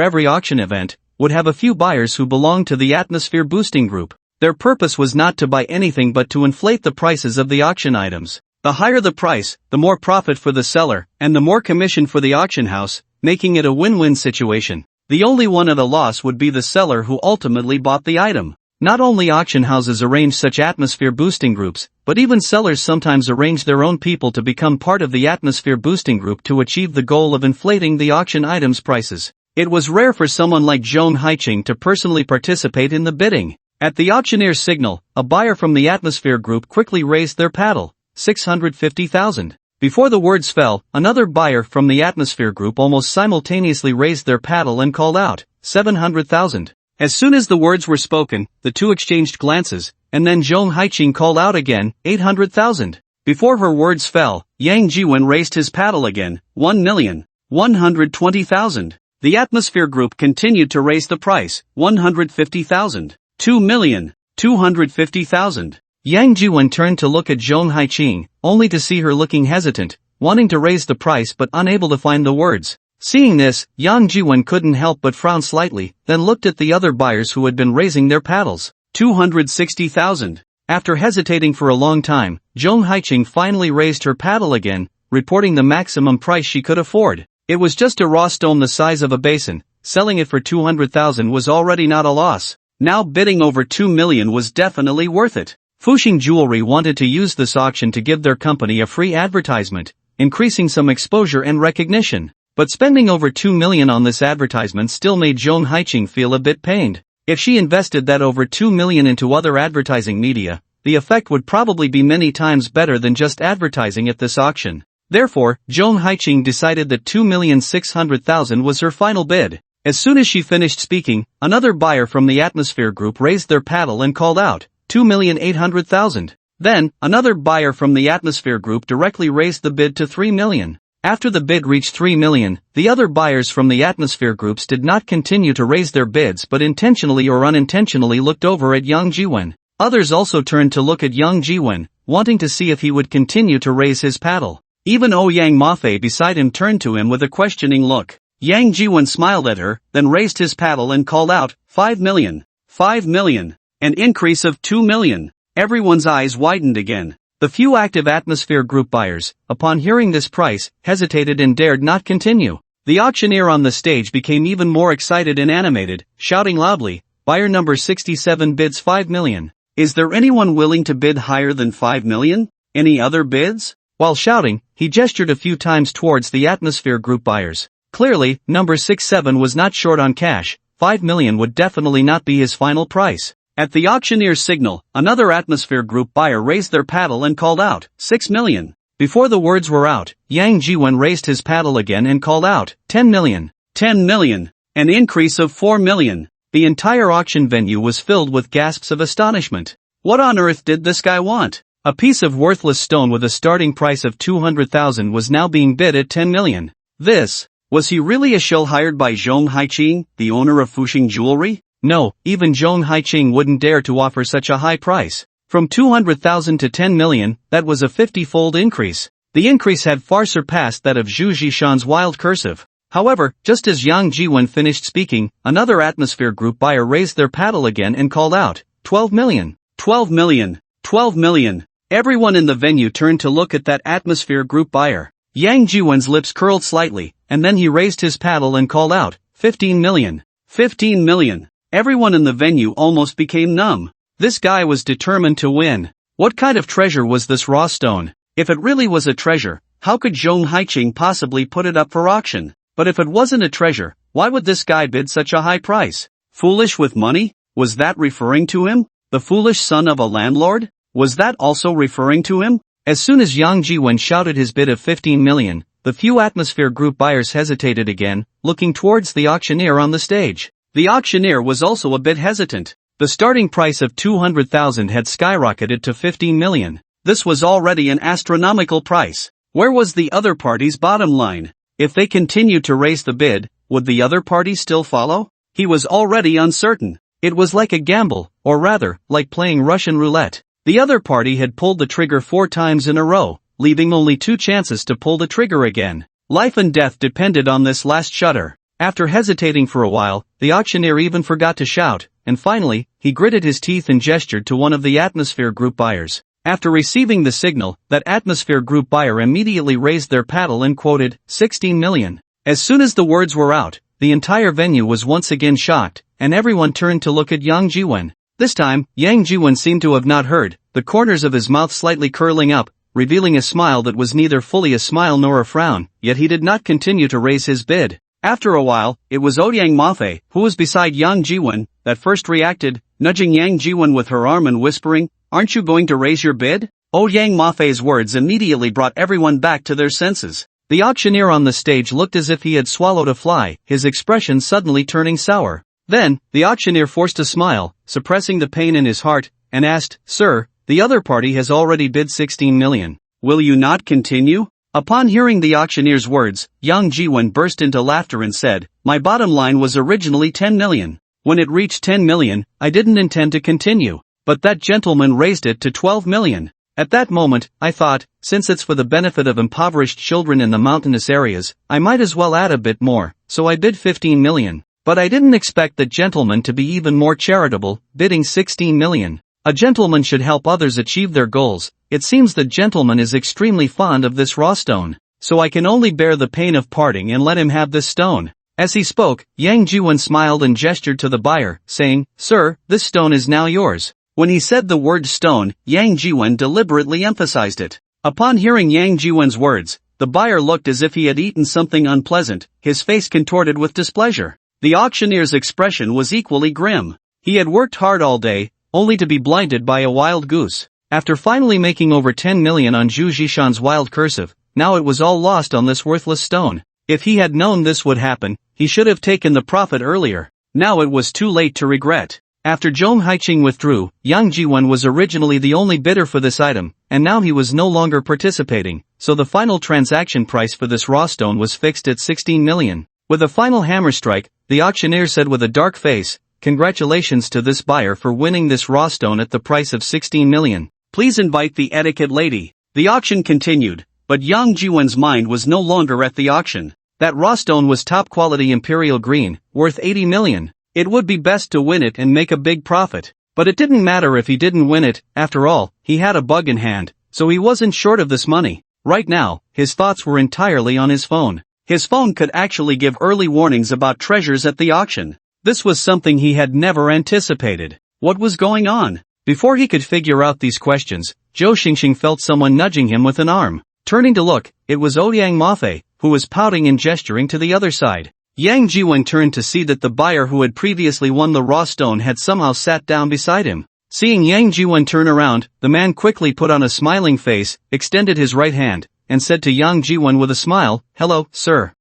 every auction event, would have a few buyers who belonged to the atmosphere boosting group. Their purpose was not to buy anything but to inflate the prices of the auction items. The higher the price, the more profit for the seller, and the more commission for the auction house, making it a win-win situation. The only one at a loss would be the seller who ultimately bought the item. Not only auction houses arrange such atmosphere boosting groups, but even sellers sometimes arrange their own people to become part of the atmosphere boosting group to achieve the goal of inflating the auction items' prices. It was rare for someone like Zhong Haiqing to personally participate in the bidding. At the auctioneer's signal, a buyer from the atmosphere group quickly raised their paddle, 650,000. Before the words fell, another buyer from the atmosphere group almost simultaneously raised their paddle and called out, 700,000. As soon as the words were spoken, the two exchanged glances, and then Zhong Haiqing called out again, 800,000. Before her words fell, Yang Jiwen raised his paddle again, 1,120,000. The atmosphere group continued to raise the price, 150,000. 2,250,000. Yang Jiwen turned to look at Zhong Haiqing, only to see her looking hesitant, wanting to raise the price but unable to find the words. Seeing this, Yang Jiwen couldn't help but frown slightly, then looked at the other buyers who had been raising their paddles. 260,000. After hesitating for a long time, Zhong Haiqing finally raised her paddle again, reporting the maximum price she could afford. It was just a raw stone the size of a basin. Selling it for 200,000 was already not a loss. Now bidding over 2 million was definitely worth it. Fuxing Jewelry wanted to use this auction to give their company a free advertisement, increasing some exposure and recognition. But spending over 2 million on this advertisement still made Zhong Haiqing feel a bit pained. If she invested that over 2 million into other advertising media, the effect would probably be many times better than just advertising at this auction. Therefore, Zhong Haiqing decided that 2,600,000 was her final bid. As soon as she finished speaking, another buyer from the atmosphere group raised their paddle and called out, 2,800,000. Then, another buyer from the atmosphere group directly raised the bid to 3 million. After the bid reached 3 million, the other buyers from the atmosphere groups did not continue to raise their bids but intentionally or unintentionally looked over at Yang Jiwen. Others also turned to look at Yang Jiwen, wanting to see if he would continue to raise his paddle. Even Ouyang Mafei beside him turned to him with a questioning look. Yang Jiwen smiled at her, then raised his paddle and called out, 5 million. 5 million. An increase of 2 million. Everyone's eyes widened again. The few active atmosphere group buyers, upon hearing this price, hesitated and dared not continue. The auctioneer on the stage became even more excited and animated, shouting loudly, buyer number 67 bids 5 million. Is there anyone willing to bid higher than 5 million? Any other bids? While shouting, he gestured a few times towards the atmosphere group buyers. Clearly, number 67 was not short on cash. 5 million would definitely not be his final price. At the auctioneer's signal, another atmosphere group buyer raised their paddle and called out, 6 million. Before the words were out, Yang Jiwen raised his paddle again and called out, 10 million. 10 million. An increase of 4 million. The entire auction venue was filled with gasps of astonishment. What on earth did this guy want? A piece of worthless stone with a starting price of 200,000 was now being bid at 10 million. Was he really a shill hired by Zhong Haiqing, the owner of Fuxing Jewelry? No, even Zhong Haiqing wouldn't dare to offer such a high price. From 200,000 to 10 million, that was a 50-fold increase. The increase had far surpassed that of Zhu Zhishan's wild cursive. However, just as Yang Jiwen finished speaking, another atmosphere group buyer raised their paddle again and called out, 12 million. 12 million. 12 million. Everyone in the venue turned to look at that atmosphere group buyer. Yang Jiwen's lips curled slightly, and then he raised his paddle and called out, 15 million. 15 million. Everyone in the venue almost became numb. This guy was determined to win. What kind of treasure was this raw stone? If it really was a treasure, how could Zhong Haiqing possibly put it up for auction? But if it wasn't a treasure, why would this guy bid such a high price? Foolish with money? Was that referring to him? The foolish son of a landlord? Was that also referring to him? As soon as Yang Jiwen shouted his bid of 15 million, the few atmosphere group buyers hesitated again, looking towards the auctioneer on the stage. The auctioneer was also a bit hesitant. The starting price of 200,000 had skyrocketed to 15 million. This was already an astronomical price. Where was the other party's bottom line? If they continued to raise the bid, would the other party still follow? He was already uncertain. It was like a gamble, or rather, like playing Russian roulette. The other party had pulled the trigger 4 times in a row, leaving only 2 chances to pull the trigger again. Life and death depended on this last shudder. After hesitating for a while, the auctioneer even forgot to shout, and finally, he gritted his teeth and gestured to one of the atmosphere group buyers. After receiving the signal, that atmosphere group buyer immediately raised their paddle and quoted, 16 million. As soon as the words were out, the entire venue was once again shocked, and everyone turned to look at Yang Jiwen. This time, Yang Jiwen seemed to have not heard, the corners of his mouth slightly curling up, revealing a smile that was neither fully a smile nor a frown, yet he did not continue to raise his bid. After a while, it was Ouyang Mafei, who was beside Yang Jiwen, that first reacted, nudging Yang Jiwen with her arm and whispering, "Aren't you going to raise your bid?" Ouyang Mafei's words immediately brought everyone back to their senses. The auctioneer on the stage looked as if he had swallowed a fly, his expression suddenly turning sour. Then, the auctioneer forced a smile, suppressing the pain in his heart, and asked, "Sir, the other party has already bid 16 million. Will you not continue?" Upon hearing the auctioneer's words, Yang Jiwen burst into laughter and said, "My bottom line was originally 10 million. When it reached 10 million, I didn't intend to continue. But that gentleman raised it to 12 million. At that moment, I thought, since it's for the benefit of impoverished children in the mountainous areas, I might as well add a bit more, so I bid 15 million. But I didn't expect the gentleman to be even more charitable, bidding 16 million. A gentleman should help others achieve their goals. It seems the gentleman is extremely fond of this raw stone, so I can only bear the pain of parting and let him have this stone." As he spoke, Yang Jiwen smiled and gestured to the buyer, saying, "Sir, this stone is now yours." When he said the word stone, Yang Jiwen deliberately emphasized it. Upon hearing Yang Jiwen's words, the buyer looked as if he had eaten something unpleasant, his face contorted with displeasure. The auctioneer's expression was equally grim. He had worked hard all day, only to be blinded by a wild goose. After finally making over 10 million on Zhu Zhishan's wild cursive, now it was all lost on this worthless stone. If he had known this would happen, he should have taken the profit earlier. Now it was too late to regret. After Zhong Haiqing withdrew, Yang Jiwen was originally the only bidder for this item, and now he was no longer participating, so the final transaction price for this raw stone was fixed at 16 million. With a final hammer strike, the auctioneer said with a dark face, "Congratulations to this buyer for winning this raw stone at the price of 16 million. Please invite the etiquette lady." The auction continued, but Yang Jiwen's mind was no longer at the auction. That raw stone was top-quality imperial green, worth 80 million. It would be best to win it and make a big profit. But it didn't matter if he didn't win it, after all, he had a bug in hand, so he wasn't short of this money. Right now, his thoughts were entirely on his phone. His phone could actually give early warnings about treasures at the auction. This was something he had never anticipated. What was going on? Before he could figure out these questions, Zhou Xingxing felt someone nudging him with an arm. Turning to look, it was Ouyang Mafei, who was pouting and gesturing to the other side. Yang Jiwen turned to see that the buyer who had previously won the raw stone had somehow sat down beside him. Seeing Yang Jiwen turn around, the man quickly put on a smiling face, extended his right hand, and said to Yang Jiwen with a smile, "Hello, sir."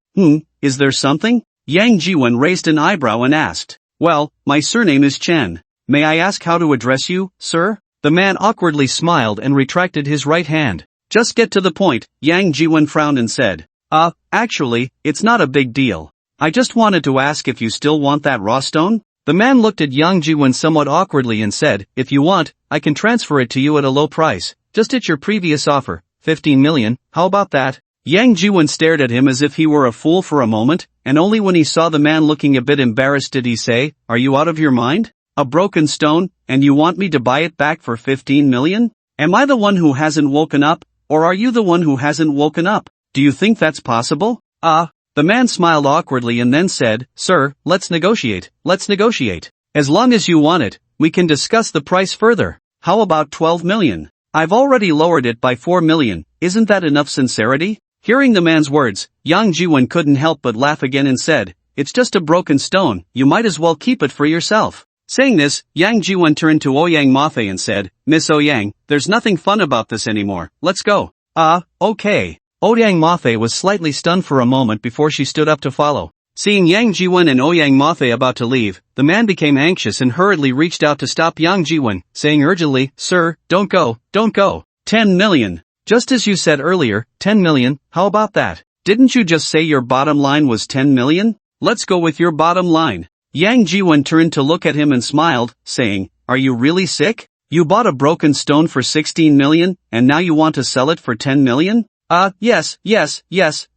Is there something?" Yang Jiwen raised an eyebrow and asked. "Well, my surname is Chen. May I ask how to address you, sir?" The man awkwardly smiled and retracted his right hand. "Just get to the point," Yang Jiwen frowned and said. Actually, it's not a big deal. I just wanted to ask if you still want that raw stone?" The man looked at Yang Jiwen somewhat awkwardly and said, "If you want, I can transfer it to you at a low price, just at your previous offer, 15 million, how about that?" Yang Jiwen stared at him as if he were a fool for a moment, and only when he saw the man looking a bit embarrassed did he say, "Are you out of your mind? A broken stone, and you want me to buy it back for 15 million? Am I the one who hasn't woken up, or are you the one who hasn't woken up? Do you think that's possible?" The man smiled awkwardly and then said, "Sir, let's negotiate. As long as you want it, we can discuss the price further. How about 12 million? I've already lowered it by 4 million, isn't that enough sincerity?" Hearing the man's words, Yang Jiwen couldn't help but laugh again and said, "It's just a broken stone, you might as well keep it for yourself." Saying this, Yang Jiwen turned to Ouyang Mafe and said, "Miss Ouyang, there's nothing fun about this anymore, let's go." Okay. Ouyang Mafe was slightly stunned for a moment before she stood up to follow. Seeing Yang Jiwen and Ouyang Mafe about to leave, the man became anxious and hurriedly reached out to stop Yang Jiwen, saying urgently, "Sir, don't go. 10 million. Just as you said earlier, 10 million, how about that? Didn't you just say your bottom line was 10 million? Let's go with your bottom line." Yang Jiwen turned to look at him and smiled, saying, "Are you really sick? You bought a broken stone for 16 million, and now you want to sell it for 10 million? Yes,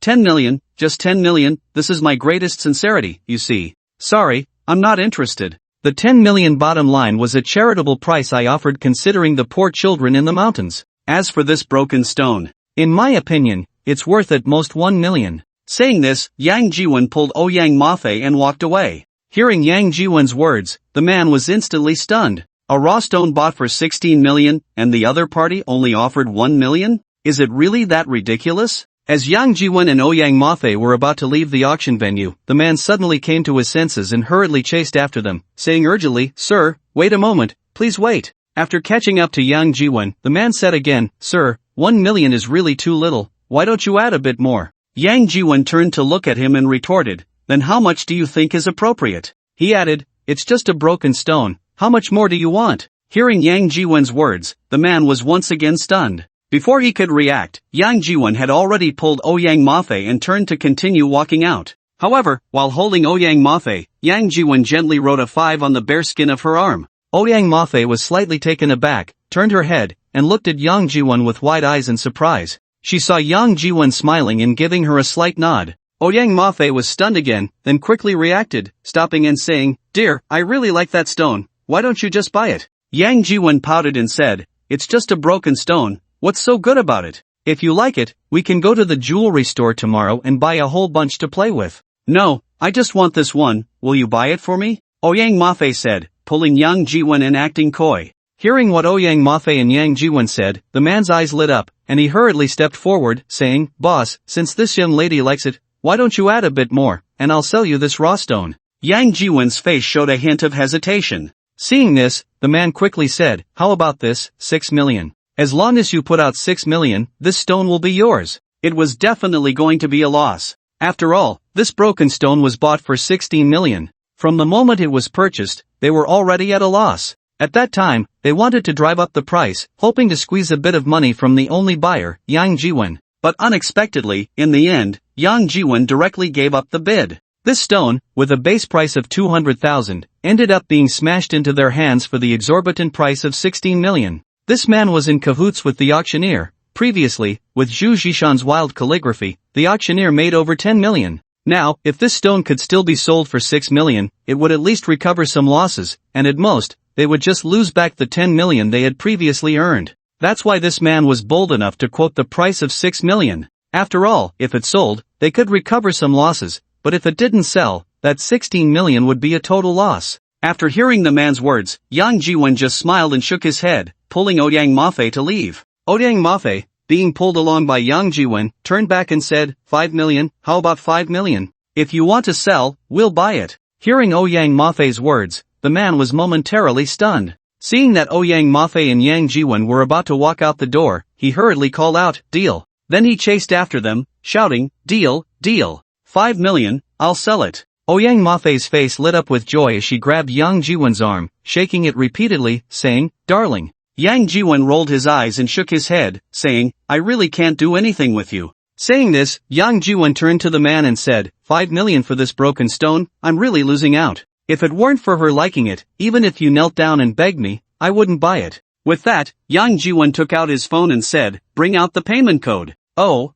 10 million, just 10 million, this is my greatest sincerity, you see. Sorry, I'm not interested." The 10 million bottom line was a charitable price I offered considering the poor children in the mountains. As for this broken stone, in my opinion, it's worth at most 1 million. Saying this, Yang Jiwen pulled Ouyang Mafe and walked away. Hearing Yang Jiwen's words, the man was instantly stunned. A raw stone bought for 16 million, and the other party only offered 1 million? Is it really that ridiculous? As Yang Jiwen and Ouyang Mafe were about to leave the auction venue, the man suddenly came to his senses and hurriedly chased after them, saying urgently, "Sir, wait a moment, please wait." After catching up to Yang Jiwen, the man said again, "Sir, 1 million is really too little, why don't you add a bit more?" Yang Jiwen turned to look at him and retorted, "Then how much do you think is appropriate?" He added, "It's just a broken stone, how much more do you want?" Hearing Yang Jiwen's words, the man was once again stunned. Before he could react, Yang Jiwen had already pulled Ouyang Mafe and turned to continue walking out. However, while holding Ouyang Mafe, Yang Jiwen gently wrote a 5 on the bare skin of her arm. Ouyang Mafe was slightly taken aback, turned her head, and looked at Yang Jiwen with wide eyes in surprise. She saw Yang Jiwen smiling and giving her a slight nod. Ouyang Mafe was stunned again, then quickly reacted, stopping and saying, "Dear, I really like that stone, why don't you just buy it?" Yang Jiwen pouted and said, "It's just a broken stone. What's so good about it? If you like it, we can go to the jewelry store tomorrow and buy a whole bunch to play with." "No, I just want this one, will you buy it for me?" Ouyang Mafe said, pulling Yang Jiwen and acting coy. Hearing what Ouyang Mafe and Yang Jiwen said, the man's eyes lit up, and he hurriedly stepped forward, saying, "Boss, since this young lady likes it, why don't you add a bit more, and I'll sell you this raw stone." Yang Jiwen's face showed a hint of hesitation. Seeing this, the man quickly said, "How about this, 6 million? As long as you put out 6 million, this stone will be yours." It was definitely going to be a loss. After all, this broken stone was bought for 16 million. From the moment it was purchased, they were already at a loss. At that time, they wanted to drive up the price, hoping to squeeze a bit of money from the only buyer, Yang Jiwen. But unexpectedly, in the end, Yang Jiwen directly gave up the bid. This stone, with a base price of 200,000, ended up being smashed into their hands for the exorbitant price of 16 million. This man was in cahoots with the auctioneer. Previously, with Zhu Zhishan's wild calligraphy, the auctioneer made over 10 million. Now, if this stone could still be sold for 6 million, it would at least recover some losses, and at most, they would just lose back the 10 million they had previously earned. That's why this man was bold enough to quote the price of 6 million. After all, if it sold, they could recover some losses, but if it didn't sell, that 16 million would be a total loss. After hearing the man's words, Yang Jiwen just smiled and shook his head, pulling Ouyang Mafe to leave. Ouyang Mafe, being pulled along by Yang Jiwen, turned back and said, 5 million, how about 5 million? If you want to sell, we'll buy it. Hearing Ouyang Mafei's words, the man was momentarily stunned. Seeing that Ouyang Mafei and Yang Jiwen were about to walk out the door, he hurriedly called out, "Deal." Then he chased after them, shouting, "Deal, deal. 5 million, I'll sell it." Ouyang Mafei's face lit up with joy as she grabbed Yang Jiwen's arm, shaking it repeatedly, saying, "Darling." Yang Jiwen rolled his eyes and shook his head, saying, "I really can't do anything with you." Saying this, Yang Jiwen turned to the man and said, 5 million for this broken stone, I'm really losing out. If it weren't for her liking it, even if you knelt down and begged me, I wouldn't buy it. With that, Yang Jiwen took out his phone and said, "Bring out the payment code." Oh.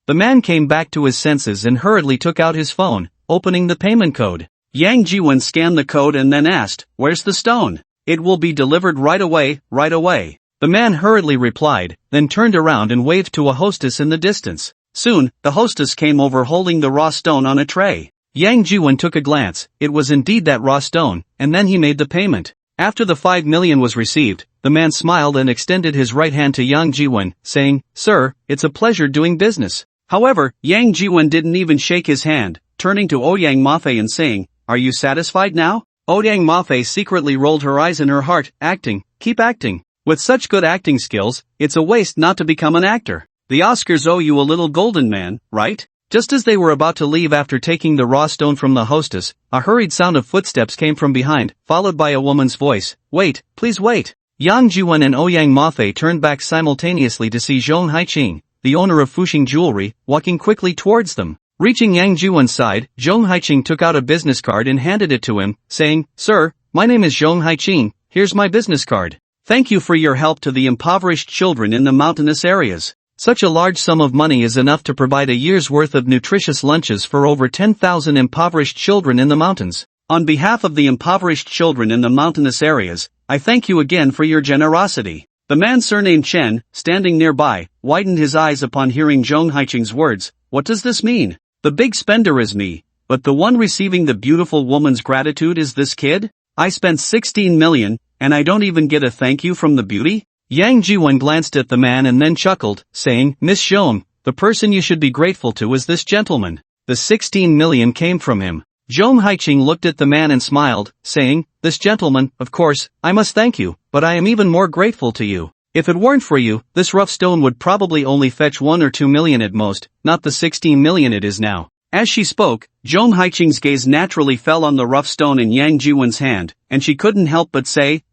The man came back to his senses and hurriedly took out his phone, opening the payment code. Yang Jiwen scanned the code and then asked, "Where's the stone?" "It will be delivered right away, right away." The man hurriedly replied, then turned around and waved to a hostess in the distance. Soon, the hostess came over holding the raw stone on a tray. Yang Jiwen took a glance, it was indeed that raw stone, and then he made the payment. After the 5 million was received, the man smiled and extended his right hand to Yang Jiwen, saying, "Sir, it's a pleasure doing business." However, Yang Jiwen didn't even shake his hand, turning to Ouyang Mafei and saying, "Are you satisfied now?" Ouyang Mafei secretly rolled her eyes in her heart, acting, keep acting. With such good acting skills, it's a waste not to become an actor. The Oscars owe you a little golden man, right? Just as they were about to leave after taking the raw stone from the hostess, a hurried sound of footsteps came from behind, followed by a woman's voice. "Wait, please wait." Yang Jiwen and Ouyang Mafei turned back simultaneously to see Zhong Haiqing, the owner of Fuxing Jewelry, walking quickly towards them. Reaching Yang Jiwen's side, Zhong Haiqing took out a business card and handed it to him, saying, "Sir, my name is Zhong Haiqing, here's my business card. Thank you for your help to the impoverished children in the mountainous areas. Such a large sum of money is enough to provide a year's worth of nutritious lunches for over 10,000 impoverished children in the mountains. On behalf of the impoverished children in the mountainous areas, I thank you again for your generosity." The man surnamed Chen, standing nearby, widened his eyes upon hearing Zhong Haiqing's words. What does this mean? The big spender is me, but the one receiving the beautiful woman's gratitude is this kid? I spent 16 million, and I don't even get a thank you from the beauty? Yang Jiwen glanced at the man and then chuckled, saying, "Miss Zhong, the person you should be grateful to is this gentleman. The 16 million came from him." Zhong Haiqing looked at the man and smiled, saying, "This gentleman, of course, I must thank you, but I am even more grateful to you. If it weren't for you, this rough stone would probably only fetch 1 or 2 million at most, not the 16 million it is now." As she spoke, Zhong Haiqing's gaze naturally fell on the rough stone in Yang Jiwen's hand, and she couldn't help but say,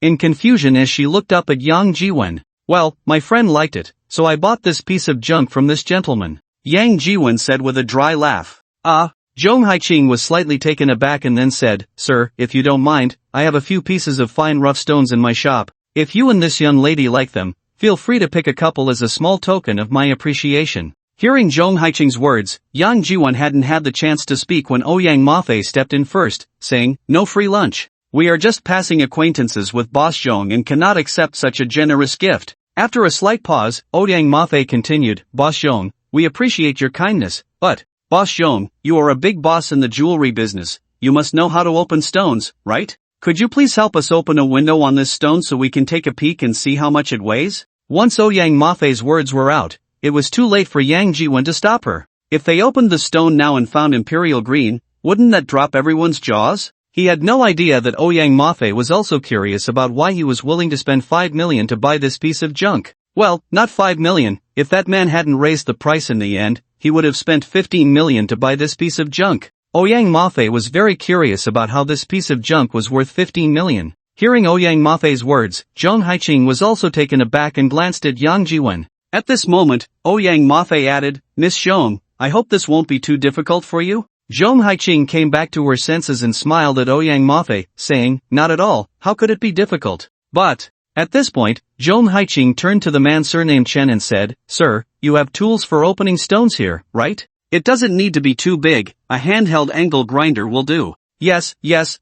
in confusion as she looked up at Yang Jiwen. "Well, my friend liked it, so I bought this piece of junk from this gentleman," Yang Jiwen said with a dry laugh. Zhong Haiqing was slightly taken aback and then said, "Sir, if you don't mind, I have a few pieces of fine rough stones in my shop. If you and this young lady like them, feel free to pick a couple as a small token of my appreciation." Hearing Zhong Haiqing's words, Yang Jiwen hadn't had the chance to speak when Ouyang Mafei stepped in first, saying, "No free lunch. We are just passing acquaintances with Boss Zhong and cannot accept such a generous gift." After a slight pause, Ouyang Mafei continued, "Boss Zhong, we appreciate your kindness, but, Boss Zhong, you are a big boss in the jewelry business, you must know how to open stones, right? Could you please help us open a window on this stone so we can take a peek and see how much it weighs?" Once Ouyang Mafei's words were out, it was too late for Yang Jiwen to stop her. If they opened the stone now and found imperial green, wouldn't that drop everyone's jaws? He had no idea that Ouyang Mafei was also curious about why he was willing to spend 5 million to buy this piece of junk. Well, not 5 million, if that man hadn't raised the price in the end, he would have spent 15 million to buy this piece of junk. Ouyang Mafei was very curious about how this piece of junk was worth 15 million. Hearing Ouyang Mafei's words, Zhong Haiqing was also taken aback and glanced at Yang Jiwen. At this moment, Ouyang Mafei added, "Miss Zhong, I hope this won't be too difficult for you?" Zhong Haiqing came back to her senses and smiled at Ouyang Mafei, saying, "Not at all, how could it be difficult?" But, at this point, Zhong Haiqing turned to the man surnamed Chen and said, "Sir, you have tools for opening stones here, right? It doesn't need to be too big, a handheld angle grinder will do." Yes,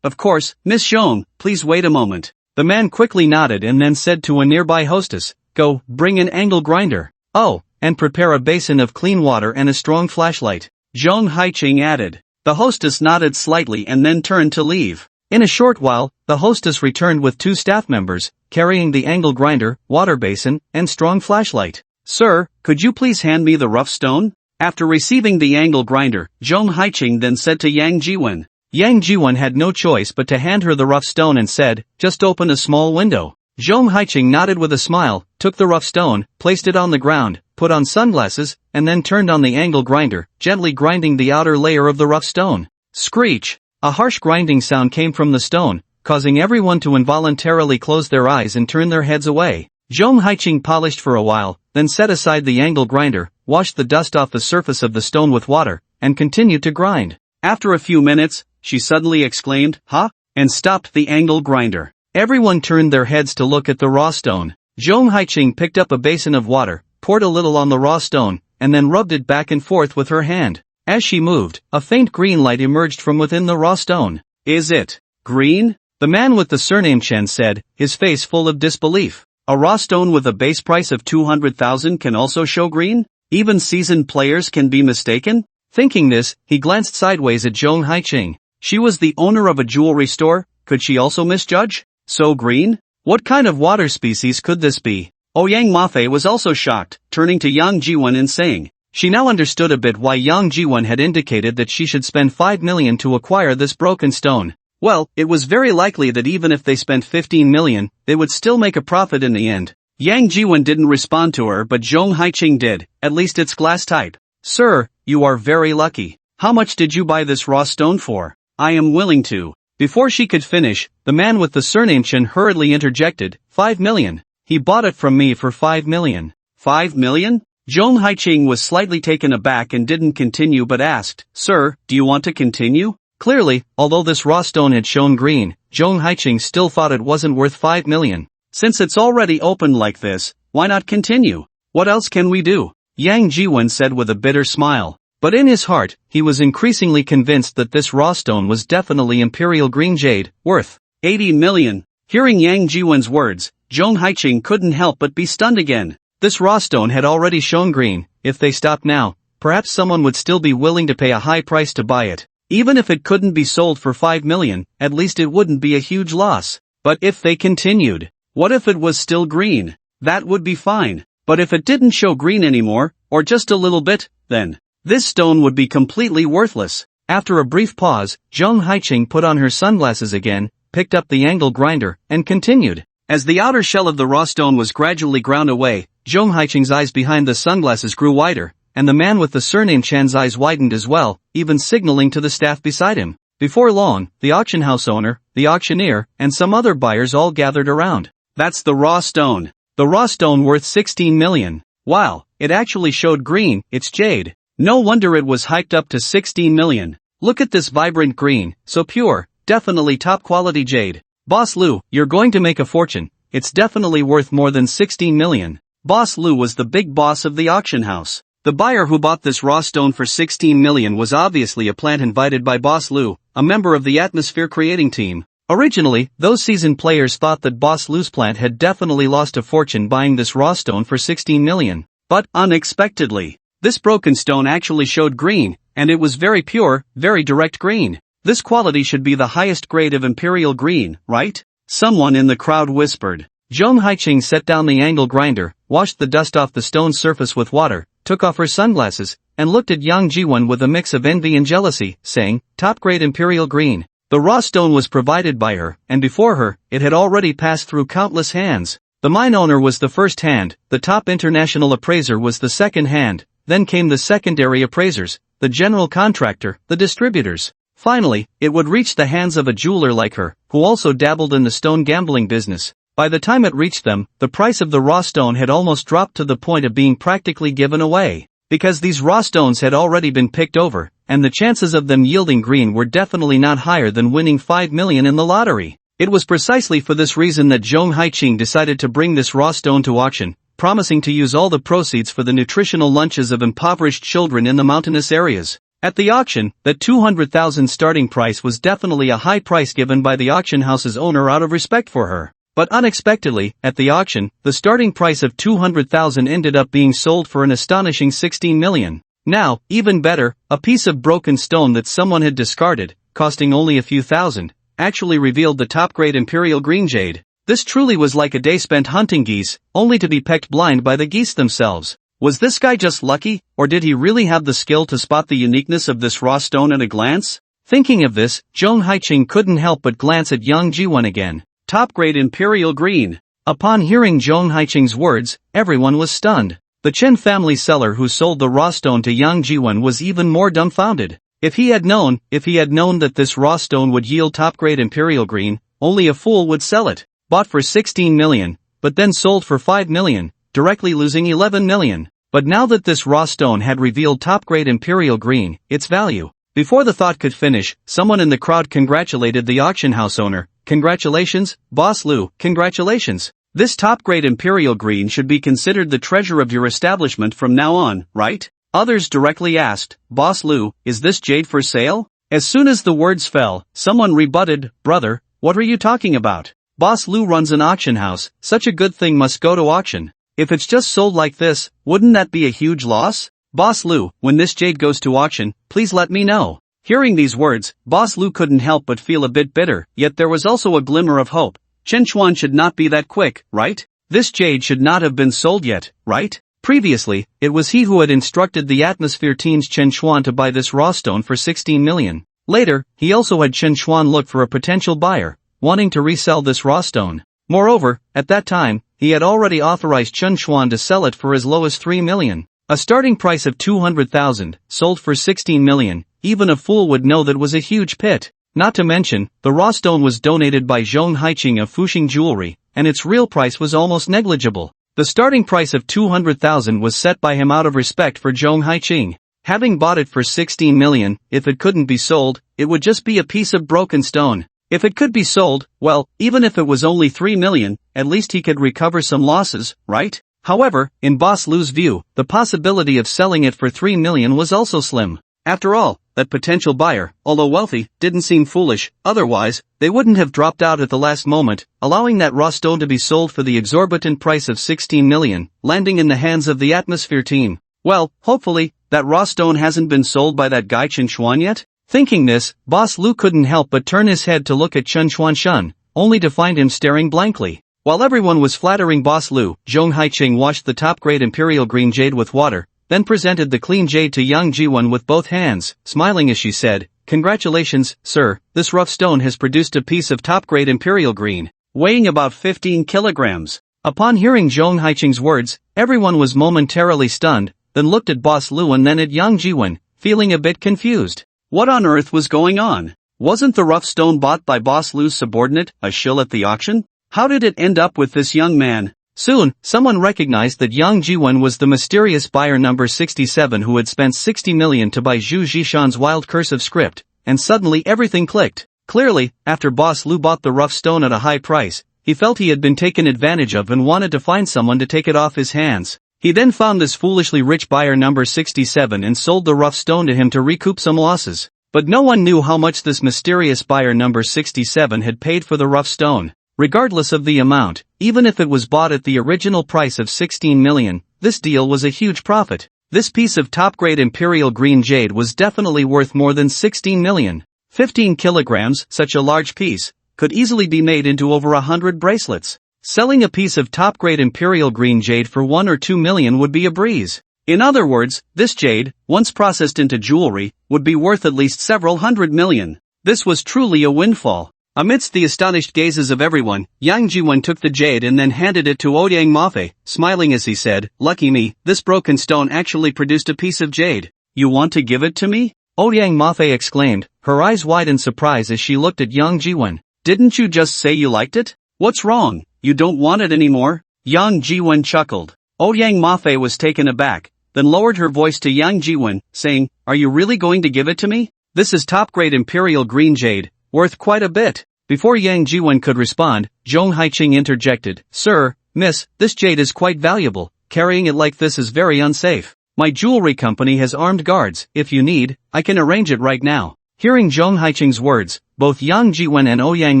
of course, Miss Zhong, please wait a moment." The man quickly nodded and then said to a nearby hostess, "Go, bring an angle grinder. Oh, and prepare a basin of clean water and a strong flashlight." Zhong Haiqing added. The hostess nodded slightly and then turned to leave. In a short while, the hostess returned with 2 staff members, carrying the angle grinder, water basin, and strong flashlight. "Sir, could you please hand me the rough stone?" After receiving the angle grinder, Jung Haiching then said to Yang Jiwon. Yang Jiwon had no choice but to hand her the rough stone and said, "Just open a small window." Jung Haiching nodded with a smile, took the rough stone, placed it on the ground, put on sunglasses, and then turned on the angle grinder, gently grinding the outer layer of the rough stone. Screech! A harsh grinding sound came from the stone, causing everyone to involuntarily close their eyes and turn their heads away. Jung Haiching polished for a while, then set aside the angle grinder, washed the dust off the surface of the stone with water, and continued to grind. After a few minutes, she suddenly exclaimed, "Ha!" and stopped the angle grinder. Everyone turned their heads to look at the raw stone. Jung Haiching picked up a basin of water, poured a little on the raw stone, and then rubbed it back and forth with her hand. As she moved, a faint green light emerged from within the raw stone. "Is it green?" the man with the surname Chen said, his face full of disbelief. "A raw stone with a base price of 200,000 can also show green? Even seasoned players can be mistaken?" Thinking this, he glanced sideways at Jung Haiching. She was the owner of a jewelry store, could she also misjudge? So green? What kind of water species could this be? Ouyang Mafei was also shocked, turning to Yang Jiwon and saying. She now understood a bit why Yang Jiwon had indicated that she should spend 5 million to acquire this broken stone. Well, it was very likely that even if they spent 15 million, they would still make a profit in the end. Yang Jiwon didn't respond to her, but Jung Haiching did. "At least it's glass type." "Sir, you are very lucky. How much did you buy this raw stone for?" "I am willing to." Before she could finish, the man with the surname Chen hurriedly interjected, 5 million. "He bought it from me for 5 million. 5 million? Jung Haiching was slightly taken aback and didn't continue but asked, "Sir, do you want to continue?" Clearly, although this raw stone had shown green, Jung Haiching still thought it wasn't worth 5 million. "Since it's already opened like this, why not continue? What else can we do?" Yang Jiwon said with a bitter smile. But in his heart, he was increasingly convinced that this raw stone was definitely imperial green jade, worth 80 million. Hearing Yang Jiwon's words, Jung Haiching couldn't help but be stunned again. This raw stone had already shown green. If they stopped now, perhaps someone would still be willing to pay a high price to buy it. Even if it couldn't be sold for 5 million, at least it wouldn't be a huge loss. But if they continued, what if it was still green? That would be fine. But if it didn't show green anymore, or just a little bit, then this stone would be completely worthless. After a brief pause, Jung Haiching put on her sunglasses again, picked up the angle grinder, and continued. As the outer shell of the raw stone was gradually ground away, Jung Haiching's eyes behind the sunglasses grew wider, and the man with the surname Chan's eyes widened as well, even signaling to the staff beside him. Before long, the auction house owner, the auctioneer, and some other buyers all gathered around. "That's the raw stone. The raw stone worth 16 million. Wow, it actually showed green, it's jade. No wonder it was hyped up to 16 million. Look at this vibrant green, so pure, definitely top quality jade. Boss Lu, you're going to make a fortune, it's definitely worth more than 16 million. Boss Lu was the big boss of the auction house. The buyer who bought this raw stone for 16 million was obviously a plant invited by Boss Lu, a member of the atmosphere creating team. Originally, those seasoned players thought that Boss Lu's plant had definitely lost a fortune buying this raw stone for 16 million. But, unexpectedly, this broken stone actually showed green, and it was very pure, very direct green. This quality should be the highest grade of imperial green, right? Someone in the crowd whispered. Jung Haiching set down the angle grinder, washed the dust off the stone surface with water, took off her sunglasses, and looked at Yang Jiwon with a mix of envy and jealousy, saying, top-grade imperial green. The raw stone was provided by her, and before her, it had already passed through countless hands. The mine owner was the first hand, the top international appraiser was the second hand, then came the secondary appraisers, the general contractor, the distributors. Finally, it would reach the hands of a jeweler like her, who also dabbled in the stone gambling business. By the time it reached them, the price of the raw stone had almost dropped to the point of being practically given away. Because these raw stones had already been picked over, and the chances of them yielding green were definitely not higher than winning 5 million in the lottery. It was precisely for this reason that Jung Haiching decided to bring this raw stone to auction, promising to use all the proceeds for the nutritional lunches of impoverished children in the mountainous areas. At the auction, that 200,000 starting price was definitely a high price given by the auction house's owner out of respect for her. But unexpectedly, at the auction, the starting price of 200,000 ended up being sold for an astonishing 16 million. Now, even better, a piece of broken stone that someone had discarded, costing only a few thousand, actually revealed the top-grade imperial green jade. This truly was like a day spent hunting geese, only to be pecked blind by the geese themselves. Was this guy just lucky, or did he really have the skill to spot the uniqueness of this raw stone at a glance? Thinking of this, Jong Haiching couldn't help but glance at Yang Jiwon again. Top grade Imperial Green. Upon hearing Jong Haiching's words, everyone was stunned. The Chen family seller who sold the raw stone to Yang Jiwon was even more dumbfounded. If he had known that this raw stone would yield top grade Imperial Green, only a fool would sell it. Bought for 16 million, but then sold for 5 million, directly losing 11 million. But now that this raw stone had revealed top-grade Imperial Green, its value. Before the thought could finish, someone in the crowd congratulated the auction house owner. Congratulations, Boss Lu, congratulations. This top-grade Imperial Green should be considered the treasure of your establishment from now on, right? Others directly asked, Boss Lu, is this jade for sale? As soon as the words fell, someone rebutted, brother, what are you talking about? Boss Lu runs an auction house, such a good thing must go to auction. If it's just sold like this, wouldn't that be a huge loss? Boss Lu, when this jade goes to auction, please let me know. Hearing these words, Boss Lu couldn't help but feel a bit bitter, yet there was also a glimmer of hope. Chen Chuan should not be that quick, right? This jade should not have been sold yet, right? Previously, it was he who had instructed the Atmosphere team's Chen Chuan to buy this raw stone for 16 million. Later, he also had Chen Chuan look for a potential buyer, wanting to resell this raw stone. Moreover, at that time, he had already authorized Chen Chuan to sell it for as low as 3 million. A starting price of 200,000, sold for 16 million, even a fool would know that was a huge pit. Not to mention, the raw stone was donated by Zhong Haiching of Fuxing Jewelry, and its real price was almost negligible. The starting price of 200,000 was set by him out of respect for Zhong Haiching. Having bought it for 16 million, if it couldn't be sold, it would just be a piece of broken stone. If it could be sold, well, even if it was only 3 million, at least he could recover some losses, right? However, in Boss Lu's view, the possibility of selling it for 3 million was also slim. After all, that potential buyer, although wealthy, didn't seem foolish, otherwise, they wouldn't have dropped out at the last moment, allowing that raw stone to be sold for the exorbitant price of 16 million, landing in the hands of the Atmosphere team. Well, hopefully, that raw stone hasn't been sold by that guy Chen Chuan yet? Thinking this, Boss Lu couldn't help but turn his head to look at Chen Chuan Shun, only to find him staring blankly. While everyone was flattering Boss Lu, Zhong Haiching washed the top-grade Imperial Green jade with water, then presented the clean jade to Yang Jiwon with both hands, smiling as she said, Congratulations, sir, this rough stone has produced a piece of top-grade Imperial Green, weighing about 15 kilograms. Upon hearing Zhong Haiching's words, everyone was momentarily stunned, then looked at Boss Lu and then at Yang Jiwon, feeling a bit confused. What on earth was going on? Wasn't the rough stone bought by Boss Lu's subordinate a shill at the auction? How did it end up with this young man? Soon, someone recognized that Yang Jiwon was the mysterious buyer number 67 who had spent 60 million to buy Zhu Zhishan's wild cursive script, and suddenly everything clicked. Clearly, after Boss Lu bought the rough stone at a high price, he felt he had been taken advantage of and wanted to find someone to take it off his hands. He then found this foolishly rich buyer number 67 and sold the rough stone to him to recoup some losses. But no one knew how much this mysterious buyer number 67 had paid for the rough stone. Regardless of the amount, even if it was bought at the original price of 16 million, this deal was a huge profit. This piece of top-grade Imperial Green jade was definitely worth more than 16 million. 15 kilograms, such a large piece, could easily be made into over 100 bracelets. Selling a piece of top-grade Imperial Green jade for 1 or 2 million would be a breeze. In other words, this jade, once processed into jewelry, would be worth at least several hundred million. This was truly a windfall. Amidst the astonished gazes of everyone, Yang Jiwon took the jade and then handed it to Auditing Mafe, smiling as he said, Lucky me, this broken stone actually produced a piece of jade. You want to give it to me? Auditing Mafe exclaimed, her eyes wide in surprise as she looked at Yang Jiwon. Didn't you just say you liked it? What's wrong? You don't want it anymore? Yang Jiwon chuckled. Auditing Mafe was taken aback, then lowered her voice to Yang Jiwon, saying, Are you really going to give it to me? This is top-grade Imperial Green jade, worth quite a bit. Before Yang Jiwon could respond, Zhong Haiching interjected, Sir, miss, this jade is quite valuable, carrying it like this is very unsafe. My jewelry company has armed guards, if you need, I can arrange it right now. Hearing Zhong Haiching's words, both Yang Jiwon and Auditing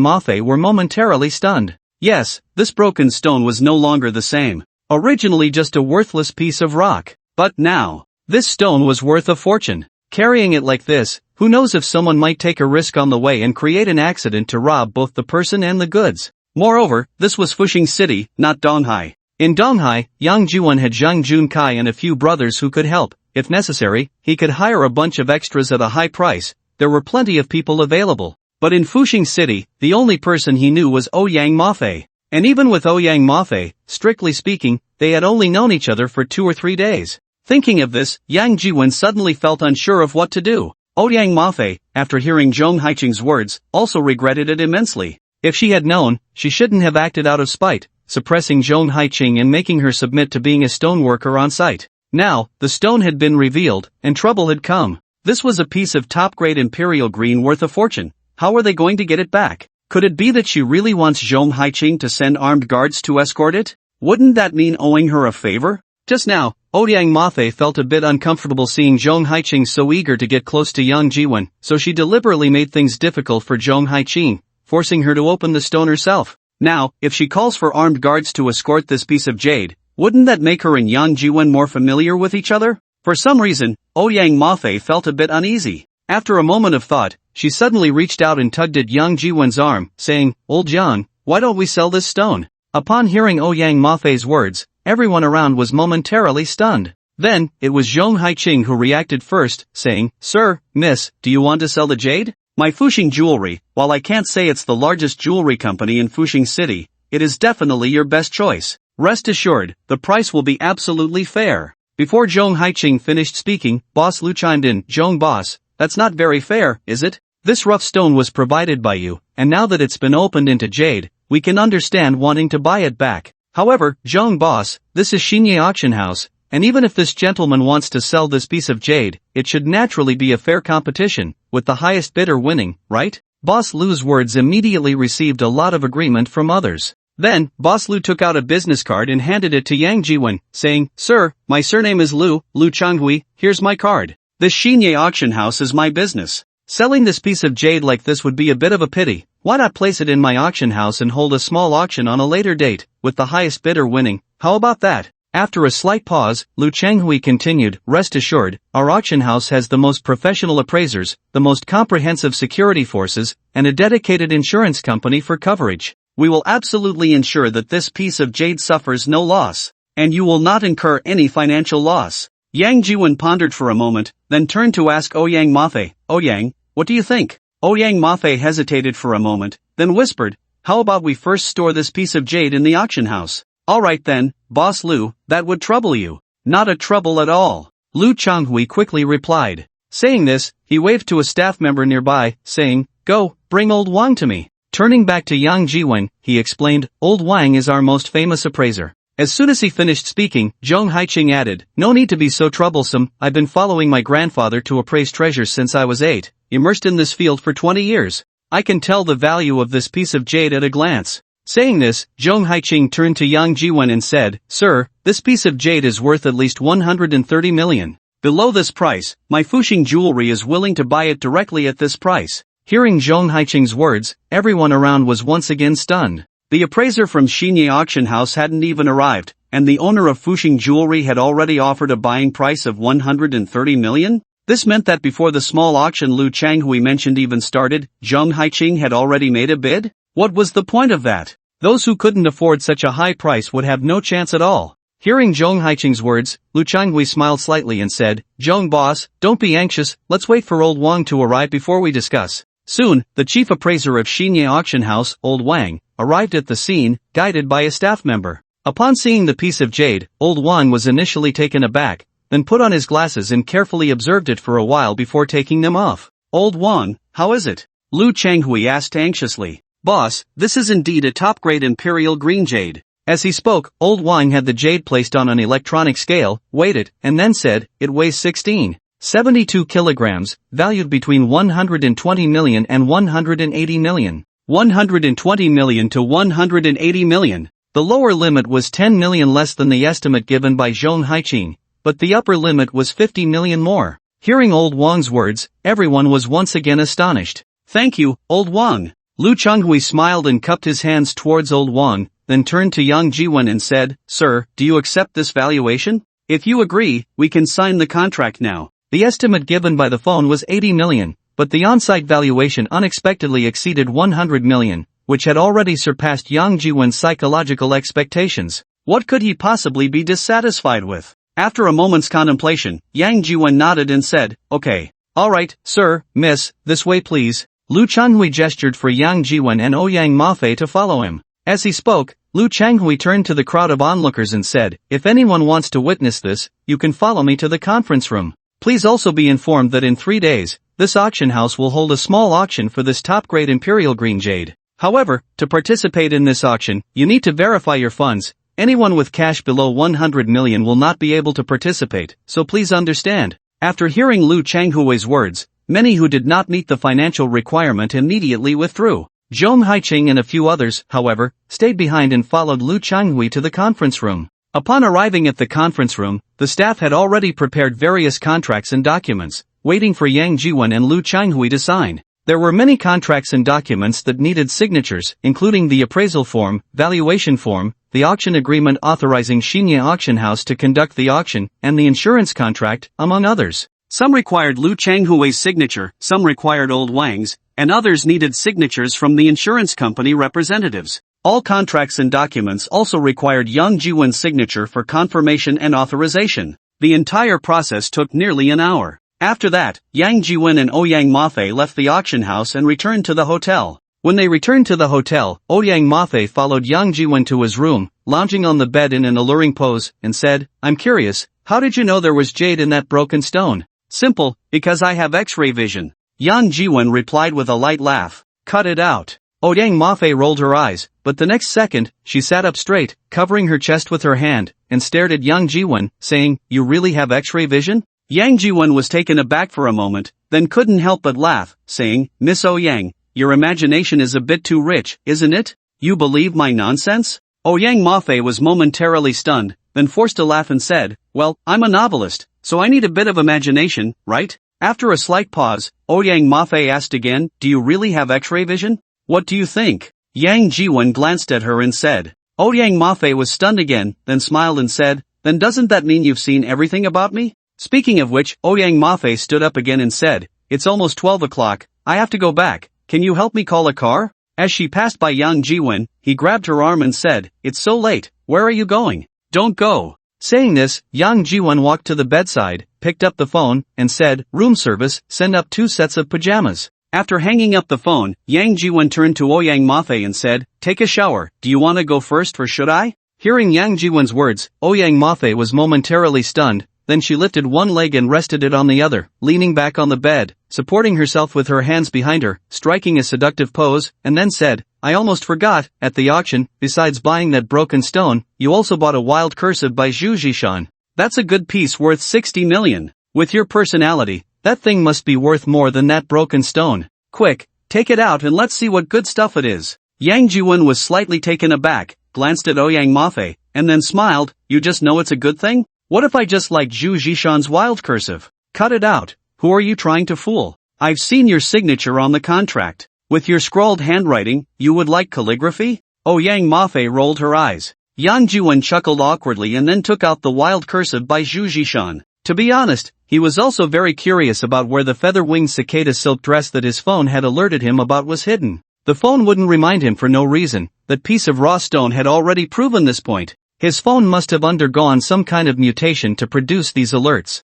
Mafe were momentarily stunned. Yes, this broken stone was no longer the same. Originally just a worthless piece of rock. But now, this stone was worth a fortune. Carrying it like this, who knows if someone might take a risk on the way and create an accident to rob both the person and the goods. Moreover, this was Fuxing City, not Donghai. In Donghai, Yang Jiwon had Zhang Junkai and a few brothers who could help. If necessary, he could hire a bunch of extras at a high price. There were plenty of people available. But in Fuxing City, the only person he knew was Ouyang Mafei. And even with Ouyang Mafei, strictly speaking, they had only known each other for 2 or 3 days. Thinking of this, Yang Jiwon suddenly felt unsure of what to do. Ouyang Mafei, after hearing Zhong Haiqing's words, also regretted it immensely. If she had known, she shouldn't have acted out of spite, suppressing Zhong Haiqing and making her submit to being a stoneworker on site. Now, the stone had been revealed, and trouble had come. This was a piece of top-grade imperial green worth a fortune. How were they going to get it back? Could it be that she really wants Zhong Haiqing to send armed guards to escort it? Wouldn't that mean owing her a favor? Just now, Ouyang Mafei felt a bit uncomfortable seeing Zhong Haiqing so eager to get close to Yang Jiwon, so she deliberately made things difficult for Zhong Haiqing, forcing her to open the stone herself. Now, if she calls for armed guards to escort this piece of jade, wouldn't that make her and Yang Jiwon more familiar with each other? For some reason, Ouyang Mafei felt a bit uneasy. After a moment of thought, she suddenly reached out and tugged at Yang Jiwon's arm, saying, "Old Yang, why don't we sell this stone?" Upon hearing Ouyang Mafei's words, everyone around was momentarily stunned. Then, it was Zhong Haiqing who reacted first, saying, "Sir, miss, do you want to sell the jade? My Fuxing jewelry, while I can't say it's the largest jewelry company in Fuxing City, it is definitely your best choice. Rest assured, the price will be absolutely fair." Before Zhong Haiqing finished speaking, Boss Lu chimed in, "Zhong boss, that's not very fair, is it? This rough stone was provided by you, and now that it's been opened into jade, we can understand wanting to buy it back. However, Zhong boss, this is Xinye Auction House, and even if this gentleman wants to sell this piece of jade, it should naturally be a fair competition, with the highest bidder winning, right?" Boss Lu's words immediately received a lot of agreement from others. Then, Boss Lu took out a business card and handed it to Yang Jiwon, saying, "Sir, my surname is Lu Changhui, here's my card. This Xinye Auction House is my business. Selling this piece of jade like this would be a bit of a pity. Why not place it in my auction house and hold a small auction on a later date, with the highest bidder winning? How about that?" After a slight pause, Lu Changhui continued, "Rest assured, our auction house has the most professional appraisers, the most comprehensive security forces, and a dedicated insurance company for coverage. We will absolutely ensure that this piece of jade suffers no loss, and you will not incur any financial loss." Yang Jiwon pondered for a moment, then turned to ask Ouyang Mafei, "Ouyang, what do you think?" Ouyang Mafei hesitated for a moment, then whispered, "How about we first store this piece of jade in the auction house?" "Alright then, Boss Lu, that would trouble you." "Not a trouble at all," Lu Changhui quickly replied. Saying this, he waved to a staff member nearby, saying, "Go, bring Old Wang to me." Turning back to Yang Jiwon, he explained, "Old Wang is our most famous appraiser." As soon as he finished speaking, Zhong Haiqing added, "No need to be so troublesome, I've been following my grandfather to appraise treasures since I was 8, immersed in this field for 20 years. I can tell the value of this piece of jade at a glance." Saying this, Zhong Haiqing turned to Yang Jiwon and said, "Sir, this piece of jade is worth at least 130 million. Below this price, my Fuxing jewelry is willing to buy it directly at this price." Hearing Zhong Haiqing's words, everyone around was once again stunned. The appraiser from Xinye Auction House hadn't even arrived, and the owner of Fuxing Jewelry had already offered a buying price of 130 million? This meant that before the small auction Lu Changhui mentioned even started, Zhong Haiqing had already made a bid? What was the point of that? Those who couldn't afford such a high price would have no chance at all. Hearing Zhong Haiqing's words, Lu Changhui smiled slightly and said, "Zhong boss, don't be anxious, let's wait for Old Wang to arrive before we discuss." Soon, the chief appraiser of Xinye Auction House, Old Wang, arrived at the scene, guided by a staff member. Upon seeing the piece of jade, Old Wang was initially taken aback, then put on his glasses and carefully observed it for a while before taking them off. "Old Wang, how is it?" Lu Changhui asked anxiously. "Boss, this is indeed a top-grade imperial green jade." As he spoke, Old Wang had the jade placed on an electronic scale, weighed it, and then said, "It weighs 16.72 kilograms, valued between 120 million and 180 million. 120 million to 180 million. The lower limit was 10 million less than the estimate given by Zhong Haiqing, but the upper limit was 50 million more. Hearing Old Wang's words, everyone was once again astonished. "Thank you, Old Wang." Lu Changhui smiled and cupped his hands towards Old Wang, then turned to Yang Jiwon and said, "Sir, do you accept this valuation? If you agree, we can sign the contract now." The estimate given by the phone was 80 million, but the on-site valuation unexpectedly exceeded 100 million, which had already surpassed Yang Jiwon's psychological expectations. What could he possibly be dissatisfied with? After a moment's contemplation, Yang Jiwen nodded and said, "Okay. Alright, sir, miss, this way please." Lu Changhui gestured for Yang Jiwen and Ouyang Mafei to follow him. As he spoke, Lu Changhui turned to the crowd of onlookers and said, "If anyone wants to witness this, you can follow me to the conference room. Please also be informed that in 3 days, this auction house will hold a small auction for this top-grade Imperial Green Jade. However, to participate in this auction, you need to verify your funds. Anyone with cash below 100 million will not be able to participate, so please understand." After hearing Lu Changhui's words, many who did not meet the financial requirement immediately withdrew. Zhong Haiqing and a few others, however, stayed behind and followed Lu Changhui to the conference room. Upon arriving at the conference room, the staff had already prepared various contracts and documents, waiting for Yang Jiwen and Lu Changhui to sign. There were many contracts and documents that needed signatures, including the appraisal form, valuation form, the auction agreement authorizing Xinye Auction House to conduct the auction, and the insurance contract, among others. Some required Lu Changhui's signature, some required Old Wang's, and others needed signatures from the insurance company representatives. All contracts and documents also required Yang Jiwen's signature for confirmation and authorization. The entire process took nearly an hour. After that, Yang Jiwen and Ouyang Mafei left the auction house and returned to the hotel. When they returned to the hotel, Ouyang Mafei followed Yang Jiwen to his room, lounging on the bed in an alluring pose, and said, "I'm curious, how did you know there was jade in that broken stone?" "Simple, because I have X-ray vision." Yang Jiwen replied with a light laugh. "Cut it out." Ouyang Mafei rolled her eyes, but the next second, she sat up straight, covering her chest with her hand, and stared at Yang Jiwen, saying, "You really have X-ray vision?" Yang Jiwen was taken aback for a moment, then couldn't help but laugh, saying, "Miss Ouyang, your imagination is a bit too rich, isn't it? You believe my nonsense?" Ouyang Mafei was momentarily stunned, then forced a laugh and said, "Well, I'm a novelist, so I need a bit of imagination, right?" After a slight pause, Ouyang Mafei asked again, "Do you really have X-ray vision? What do you think?" Yang Jiwen glanced at her and said. Ouyang Mafei was stunned again, then smiled and said, "Then doesn't that mean you've seen everything about me?" Speaking of which, Ouyang Mafei stood up again and said, "It's almost 12 o'clock, I have to go back, can you help me call a car?" As she passed by Yang Jiwen, he grabbed her arm and said, "It's so late, where are you going? Don't go." Saying this, Yang Jiwen walked to the bedside, picked up the phone, and said, "Room service, send up 2 sets of pajamas." After hanging up the phone, Yang Jiwen turned to Ouyang Mafei and said, "Take a shower, do you want to go first or should I?" Hearing Yang Jiwen's words, Ouyang Mafei was momentarily stunned, then she lifted one leg and rested it on the other, leaning back on the bed, supporting herself with her hands behind her, striking a seductive pose, and then said, "I almost forgot, at the auction, besides buying that broken stone, you also bought a wild cursive by Zhu Zhishan. That's a good piece worth 60 million. With your personality, that thing must be worth more than that broken stone. Quick, take it out and let's see what good stuff it is." Yang Jiwen was slightly taken aback, glanced at Ouyang Mafei, and then smiled, "You just know it's a good thing? What if I just like Zhu Zhishan's wild cursive? Cut it out, who are you trying to fool? I've seen your signature on the contract. With your scrawled handwriting, you would like calligraphy?" Ouyang Mafei rolled her eyes. Yang Jiwen chuckled awkwardly and then took out the wild cursive by Zhu Zhishan. To be honest, he was also very curious about where the feather-winged cicada silk dress that his phone had alerted him about was hidden. The phone wouldn't remind him for no reason. That piece of raw stone had already proven this point. His phone must have undergone some kind of mutation to produce these alerts.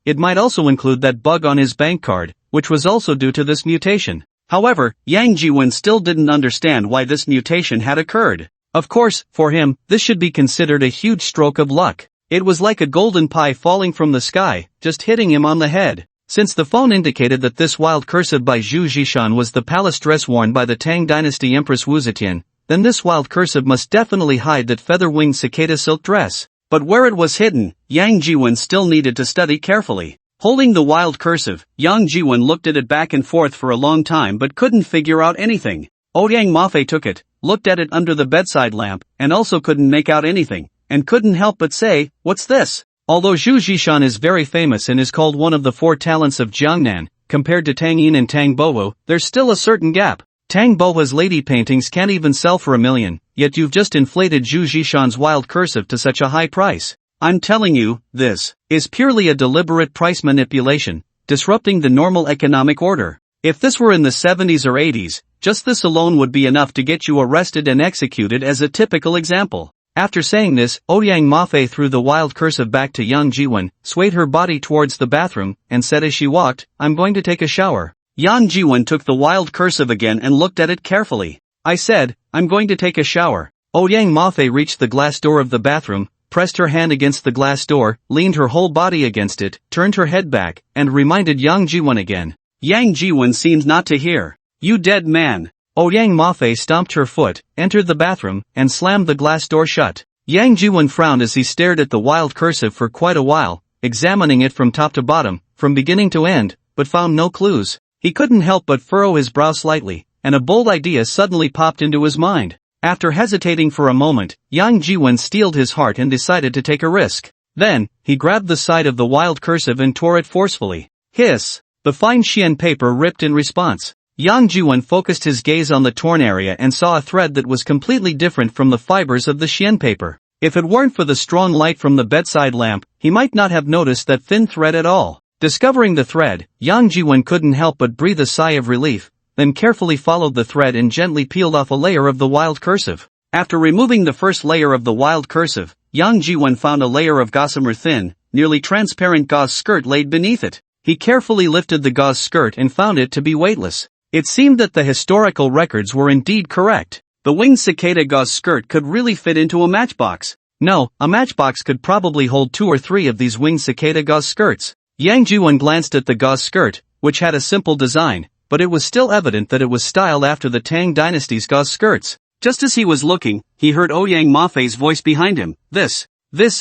It might also include that bug on his bank card, which was also due to this mutation. However, Yang Jiwen still didn't understand why this mutation had occurred. Of course, for him, this should be considered a huge stroke of luck. It was like a golden pie falling from the sky, just hitting him on the head. Since the phone indicated that this wild cursive by Zhu Zhishan was the palace dress worn by the Tang Dynasty Empress Wu Zetian, then this wild cursive must definitely hide that feather-winged cicada silk dress. But where it was hidden, Yang Jiwen still needed to study carefully. Holding the wild cursive, Yang Jiwen looked at it back and forth for a long time but couldn't figure out anything. Ouyang Mafei took it, looked at it under the bedside lamp, and also couldn't make out anything, and couldn't help but say, "What's this?" Although Zhu Zhishan is very famous and is called one of the 4 talents of Jiangnan, compared to Tang Yin and Tang Bowo, there's still a certain gap. Tang Bowa's lady paintings can't even sell for $1 million, yet you've just inflated Zhu Zhishan's wild cursive to such a high price. I'm telling you, this is purely a deliberate price manipulation, disrupting the normal economic order. If this were in the 70s or 80s, just this alone would be enough to get you arrested and executed as a typical example. After saying this, Ouyang Mafe threw the wild cursive back to Yang Jiwon, swayed her body towards the bathroom, and said as she walked, "I'm going to take a shower." Yang Jiwon took the wild cursive again and looked at it carefully. "I said, I'm going to take a shower." Ouyang Mafe reached the glass door of the bathroom, pressed her hand against the glass door, leaned her whole body against it, turned her head back, and reminded Yang Jiwon again. Yang Jiwon seemed not to hear. "You dead man." Ouyang Mafe stomped her foot, entered the bathroom, and slammed the glass door shut. Yang Jiwon frowned as he stared at the wild cursive for quite a while, examining it from top to bottom, from beginning to end, but found no clues. He couldn't help but furrow his brow slightly, and a bold idea suddenly popped into his mind. After hesitating for a moment, Yang Jiwon steeled his heart and decided to take a risk. Then, he grabbed the side of the wild cursive and tore it forcefully. Hiss! The fine Xian paper ripped in response. Yang Jiwon focused his gaze on the torn area and saw a thread that was completely different from the fibers of the Xian paper. If it weren't for the strong light from the bedside lamp, he might not have noticed that thin thread at all. Discovering the thread, Yang Jiwon couldn't help but breathe a sigh of relief, then carefully followed the thread and gently peeled off a layer of the wild cursive. After removing the first layer of the wild cursive, Yang Jiwon found a layer of gossamer thin, nearly transparent gauze skirt laid beneath it. He carefully lifted the gauze skirt and found it to be weightless. It seemed that the historical records were indeed correct. The winged cicada gauze skirt could really fit into a matchbox. No, a matchbox could probably hold 2 or 3 of these winged cicada gauze skirts. Yang Jiwon glanced at the gauze skirt, which had a simple design, but it was still evident that it was styled after the Tang Dynasty's gauze skirts. Just as he was looking, he heard Ouyang Mafei's voice behind him. This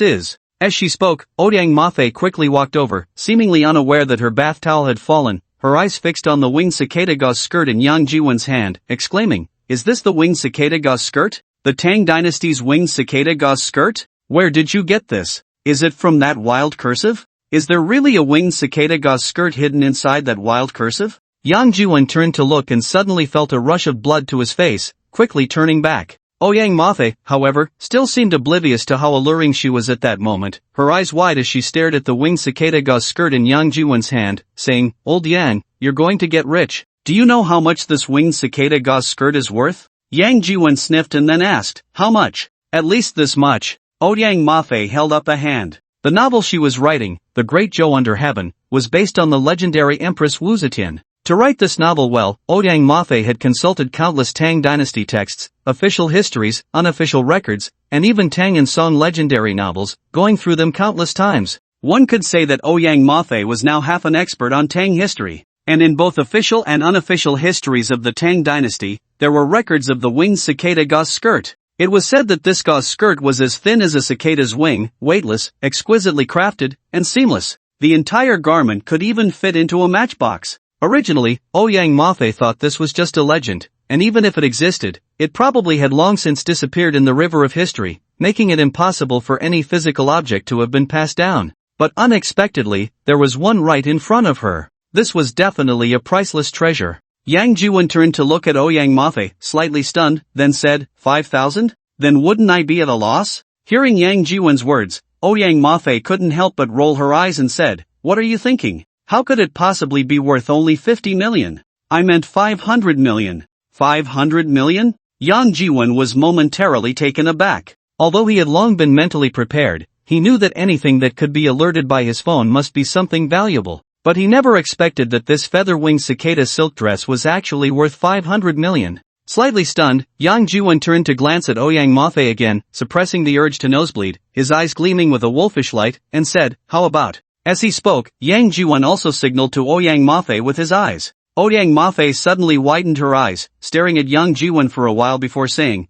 is. As she spoke, Ouyang Mafei quickly walked over, seemingly unaware that her bath towel had fallen, her eyes fixed on the winged cicada gauze skirt in Yang Jiwon's hand, exclaiming, "Is this the winged cicada gauze skirt? The Tang Dynasty's winged cicada gauze skirt? Where did you get this? Is it from that wild cursive? Is there really a winged cicada gauze skirt hidden inside that wild cursive?" Yang Jiwon turned to look and suddenly felt a rush of blood to his face, quickly turning back. Ouyang Mafei, however, still seemed oblivious to how alluring she was at that moment, her eyes wide as she stared at the winged cicada gauze skirt in Yang Jiwon's hand, saying, "Old Yang, you're going to get rich. Do you know how much this winged cicada gauze skirt is worth?" Yang Jiwon sniffed and then asked, "How much?" "At least this much." Ouyang Mafei held up a hand. The novel she was writing, The Great Zhou Under Heaven, was based on the legendary Empress Wu Zetian. To write this novel well, Ouyang Mafei had consulted countless Tang Dynasty texts, official histories, unofficial records, and even Tang and Song legendary novels, going through them countless times. One could say that Ouyang Mafei was now half an expert on Tang history. And in both official and unofficial histories of the Tang Dynasty, there were records of the winged cicada gauze skirt. It was said that this gauze skirt was as thin as a cicada's wing, weightless, exquisitely crafted, and seamless. The entire garment could even fit into a matchbox. Originally, Ouyang Mafei thought this was just a legend, and even if it existed, it probably had long since disappeared in the river of history, making it impossible for any physical object to have been passed down. But unexpectedly, there was one right in front of her. This was definitely a priceless treasure. Yang Jiwon turned to look at Ouyang Mafei, slightly stunned, then said, 5,000? Then wouldn't I be at a loss? Hearing Yang Jiwon's words, Ouyang Mafei couldn't help but roll her eyes and said, "What are you thinking? How could it possibly be worth only 50 million? I meant 500 million. 500 million? Yang Jiwon was momentarily taken aback. Although he had long been mentally prepared, he knew that anything that could be alerted by his phone must be something valuable. But he never expected that this feather-winged cicada silk dress was actually worth 500 million. Slightly stunned, Yang Jiwon turned to glance at Ouyang Mafei again, suppressing the urge to nosebleed, his eyes gleaming with a wolfish light, and said, "How about?" As he spoke, Yang Jiwon also signaled to Ouyang Mafei with his eyes. Ouyang Mafei suddenly widened her eyes, staring at Yang Jiwon for a while before saying,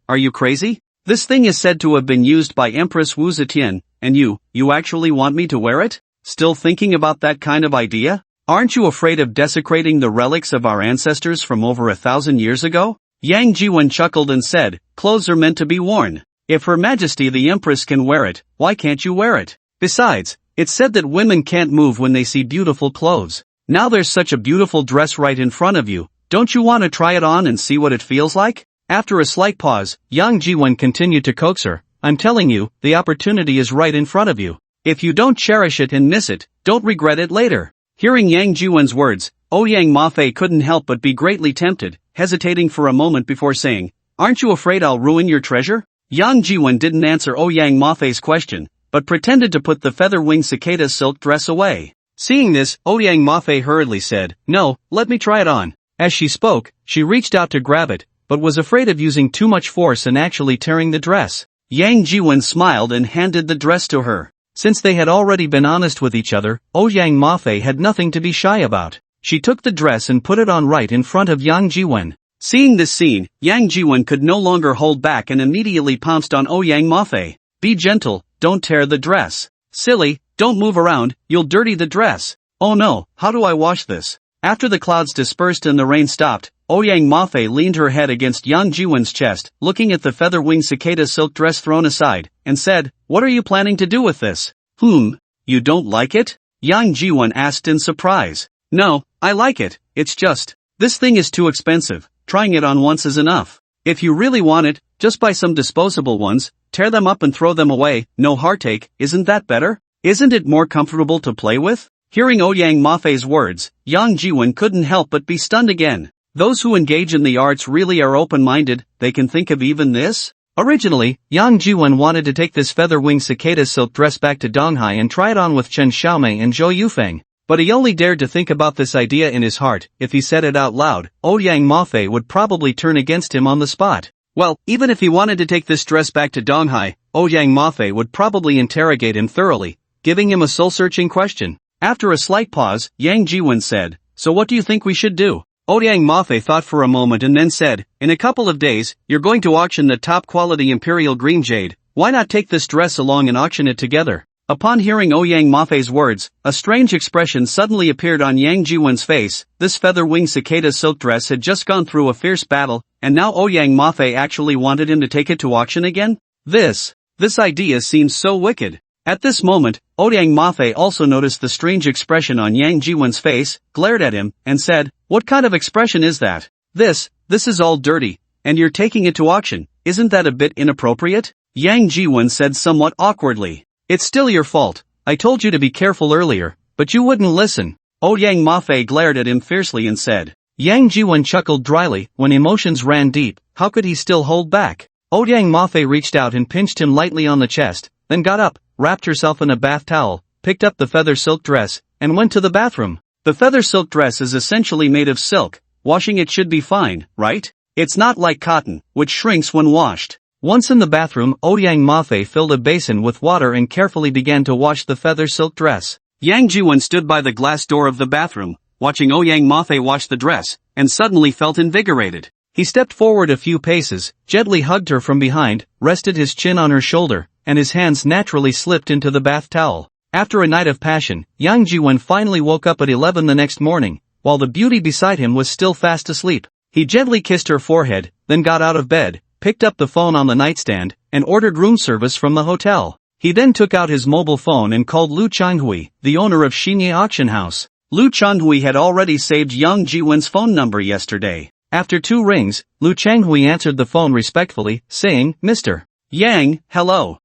Are you crazy? This thing is said to have been used by Empress Wu Zetian, and you actually want me to wear it? Still thinking about that kind of idea? Aren't you afraid of desecrating the relics of our ancestors from over 1,000 years ago? Yang Jiwon chuckled and said, "Clothes are meant to be worn. If Her Majesty the Empress can wear it, why can't you wear it? Besides, it's said that women can't move when they see beautiful clothes. Now there's such a beautiful dress right in front of you, don't you want to try it on and see what it feels like?" After a slight pause, Yang Jiwon continued to coax her, "I'm telling you, the opportunity is right in front of you. If you don't cherish it and miss it, don't regret it later." Hearing Yang Jiwon's words, Ouyang Mafei couldn't help but be greatly tempted, hesitating for a moment before saying, "Aren't you afraid I'll ruin your treasure?" Yang Jiwen didn't answer Yang Mafei's question, but pretended to put the feather-winged cicada silk dress away. Seeing this, Yang Mafei hurriedly said, "No, let me try it on." As she spoke, she reached out to grab it, but was afraid of using too much force and actually tearing the dress. Yang Jiwen smiled and handed the dress to her. Since they had already been honest with each other, Yang Mafei had nothing to be shy about. She took the dress and put it on right in front of Yang Jiwen. Seeing this scene, Yang Jiwen could no longer hold back and immediately pounced on Yang Mafei. "Be gentle, don't tear the dress. Silly, don't move around, you'll dirty the dress. Oh no, how do I wash this?" After the clouds dispersed and the rain stopped, Yang Mafei leaned her head against Yang Jiwen's chest, looking at the feather-winged cicada silk dress thrown aside, and said, "What are you planning to do with this?" You don't like it?" Yang Jiwen asked in surprise. "No, I like it, it's just, this thing is too expensive, trying it on once is enough. If you really want it, just buy some disposable ones, tear them up and throw them away, no heartache, isn't that better? Isn't it more comfortable to play with?" Hearing Yang Mafei's words, Yang Jiwen couldn't help but be stunned again. Those who engage in the arts really are open-minded, they can think of even this? Originally, Yang Jiwen wanted to take this feather-winged cicada silk dress back to Donghai and try it on with Chen Xiaomei and Zhou Yufeng. But he only dared to think about this idea in his heart. If he said it out loud, Yang Mafei would probably turn against him on the spot. Well, even if he wanted to take this dress back to Donghai, Yang Mafei would probably interrogate him thoroughly, giving him a soul-searching question. After a slight pause, Yang Jiwen said, "So what do you think we should do?" Yang Mafei thought for a moment and then said, "In a couple of days, you're going to auction the top-quality imperial green jade. Why not take this dress along and auction it together?" Upon hearing Yang Mafei's words, a strange expression suddenly appeared on Yang Jiwen's face. This feather-winged cicada silk dress had just gone through a fierce battle, and now Yang Mafei actually wanted him to take it to auction again? This idea seems so wicked. At this moment, Yang Mafei also noticed the strange expression on Yang Jiwen's face, glared at him, and said, "What kind of expression is that? This is all dirty, and you're taking it to auction, isn't that a bit inappropriate?" Yang Jiwen said somewhat awkwardly. "It's still your fault, I told you to be careful earlier, but you wouldn't listen." Yang Mafei glared at him fiercely and said. Yang Jiwen chuckled dryly. When emotions ran deep, how could he still hold back? Yang Mafei reached out and pinched him lightly on the chest, then got up, wrapped herself in a bath towel, picked up the feather silk dress, and went to the bathroom. The feather silk dress is essentially made of silk, washing it should be fine, right? It's not like cotton, which shrinks when washed. Once in the bathroom, Yang Mafei filled a basin with water and carefully began to wash the feather silk dress. Yang Jiwen stood by the glass door of the bathroom, watching Yang Mafei wash the dress, and suddenly felt invigorated. He stepped forward a few paces, gently hugged her from behind, rested his chin on her shoulder, and his hands naturally slipped into the bath towel. After a night of passion, Yang Jiwen finally woke up at 11 the next morning, while the beauty beside him was still fast asleep. He gently kissed her forehead, then got out of bed, picked up the phone on the nightstand, and ordered room service from the hotel. He then took out his mobile phone and called Lu Changhui, the owner of Xinye Auction House. Lu Changhui had already saved Yang Jiwen's phone number yesterday. After 2 rings, Lu Changhui answered the phone respectfully, saying, "Mr. Yang, hello."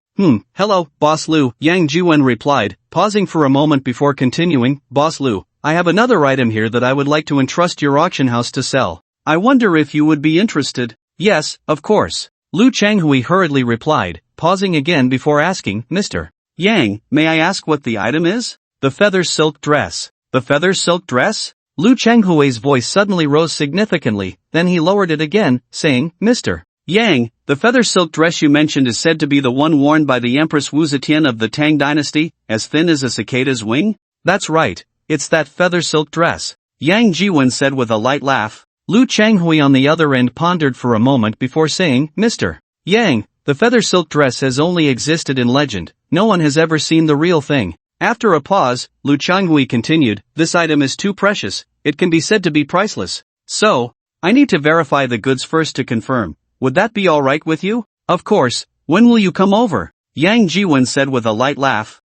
Hello, Boss Lu," Yang Jiwen replied, pausing for a moment before continuing, "Boss Lu, I have another item here that I would like to entrust your auction house to sell. I wonder if you would be interested." "Yes, of course," Lu Changhui hurriedly replied, pausing again before asking, "Mr. Yang, may I ask what the item is?" "The feather silk dress." "The feather silk dress?" Lu Changhui's voice suddenly rose significantly, then he lowered it again, saying, "Mr. Yang, the feather silk dress you mentioned is said to be the one worn by the Empress Wu Zetian of the Tang dynasty, as thin as a cicada's wing?" "That's right, it's that feather silk dress," Yang Jiwen said with a light laugh. Lu Changhui on the other end pondered for a moment before saying, "Mr. Yang, the feather silk dress has only existed in legend, no one has ever seen the real thing." After a pause, Lu Changhui continued, "This item is too precious, it can be said to be priceless. So, I need to verify the goods first to confirm. Would that be alright with you?" "Of course, when will you come over?" Yang Jiwen said with a light laugh.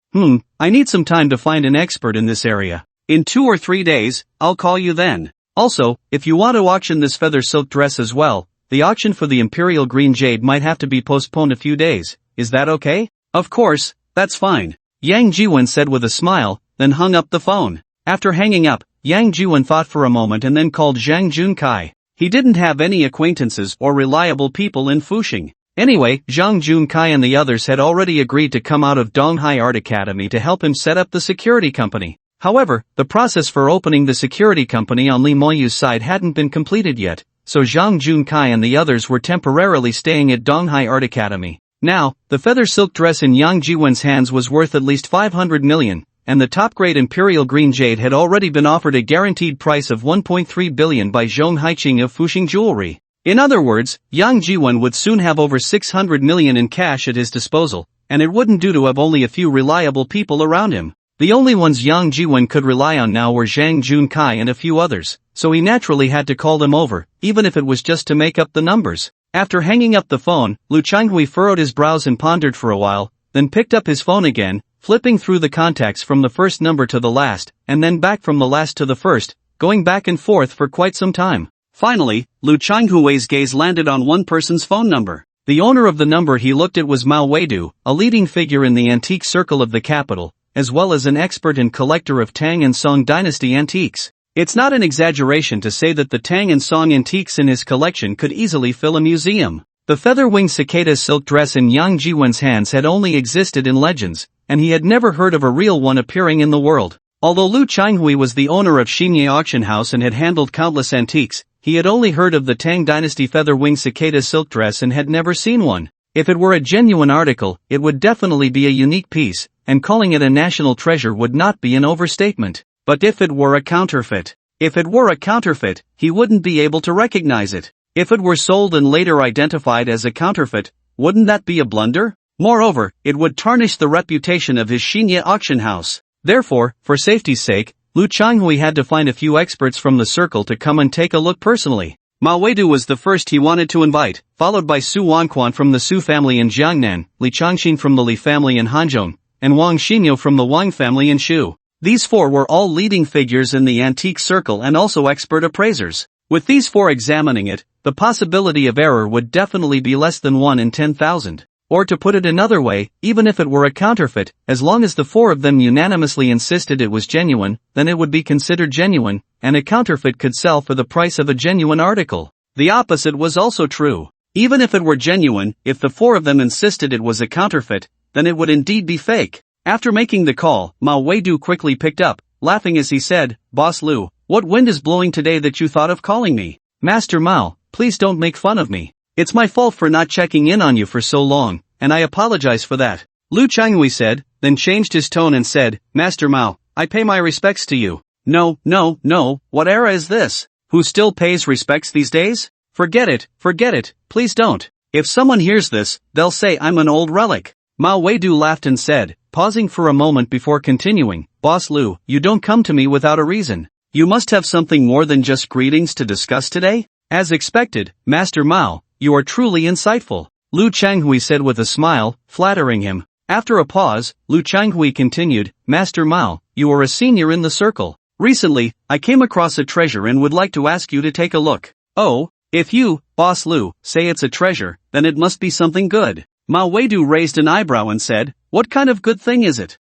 I need some time to find an expert in this area. In 2 or 3 days, I'll call you then. Also, if you want to auction this feather silk dress as well, the auction for the Imperial Green Jade might have to be postponed a few days. Is that okay?" "Of course, that's fine," Yang Jiwen said with a smile, then hung up the phone. After hanging up, Yang Jiwen thought for a moment and then called Zhang Junkai. He didn't have any acquaintances or reliable people in Fuxing. Anyway, Zhang Junkai and the others had already agreed to come out of Donghai Art Academy to help him set up the security company. However, the process for opening the security company on Li Moyu's side hadn't been completed yet, so Zhang Junkai and the others were temporarily staying at Donghai Art Academy. Now, the feather silk dress in Yang Jiwen's hands was worth at least 500 million, and the top-grade imperial green jade had already been offered a guaranteed price of 1.3 billion by Zhong Haiqing of Fuxing Jewelry. In other words, Yang Jiwen would soon have over 600 million in cash at his disposal, and it wouldn't do to have only a few reliable people around him. The only ones Yang Jiwen could rely on now were Zhang Junkai and a few others, so he naturally had to call them over, even if it was just to make up the numbers. After hanging up the phone, Lu Changhui furrowed his brows and pondered for a while, then picked up his phone again, flipping through the contacts from the first number to the last, and then back from the last to the first, going back and forth for quite some time. Finally, Lu Changhui's gaze landed on one person's phone number. The owner of the number he looked at was Mao Weidu, a leading figure in the antique circle of the capital, as well as an expert and collector of Tang and Song dynasty antiques. It's not an exaggeration to say that the Tang and Song antiques in his collection could easily fill a museum. The feather-winged cicada silk dress in Yang Jiwen's hands had only existed in legends, and he had never heard of a real one appearing in the world. Although Lu Changhui was the owner of Xinye Auction House and had handled countless antiques, he had only heard of the Tang dynasty feather-winged cicada silk dress and had never seen one. If it were a genuine article, it would definitely be a unique piece, and calling it a national treasure would not be an overstatement. But if it were a counterfeit? If it were a counterfeit, he wouldn't be able to recognize it. If it were sold and later identified as a counterfeit, wouldn't that be a blunder? Moreover, it would tarnish the reputation of his Xinye auction house. Therefore, for safety's sake, Lu Changhui had to find a few experts from the circle to come and take a look personally. Mao Weidu was the first he wanted to invite, followed by Su Wanquan from the Su family in Jiangnan, Li Changxin from the Li family in Hanzhong, and Wang Xinyo from the Wang family in Shu. These four were all leading figures in the antique circle and also expert appraisers. With these four examining it, the possibility of error would definitely be less than 1 in 10,000. Or to put it another way, even if it were a counterfeit, as long as the four of them unanimously insisted it was genuine, then it would be considered genuine, and a counterfeit could sell for the price of a genuine article. The opposite was also true. Even if it were genuine, if the four of them insisted it was a counterfeit, then it would indeed be fake. After making the call, Mao Weidu quickly picked up, laughing as he said, "Boss Lu, what wind is blowing today that you thought of calling me? Master Mao, please don't make fun of me. It's my fault for not checking in on you for so long, and I apologize for that." Lu Changhui said, then changed his tone and said, "Master Mao, I pay my respects to you." No, what era is this? Who still pays respects these days? Forget it, please don't. If someone hears this, they'll say I'm an old relic. Mao Weidu laughed and said, pausing for a moment before continuing, "Boss Lu, you don't come to me without a reason. You must have something more than just greetings to discuss today?" "As expected, Master Mao, you are truly insightful," Lu Changhui said with a smile, flattering him. After a pause, Lu Changhui continued, "Master Mao, you are a senior in the circle. Recently, I came across a treasure and would like to ask you to take a look." "Oh, if you, Boss Lu, say it's a treasure, then it must be something good." Mao Weidu raised an eyebrow and said, "What kind of good thing is it?"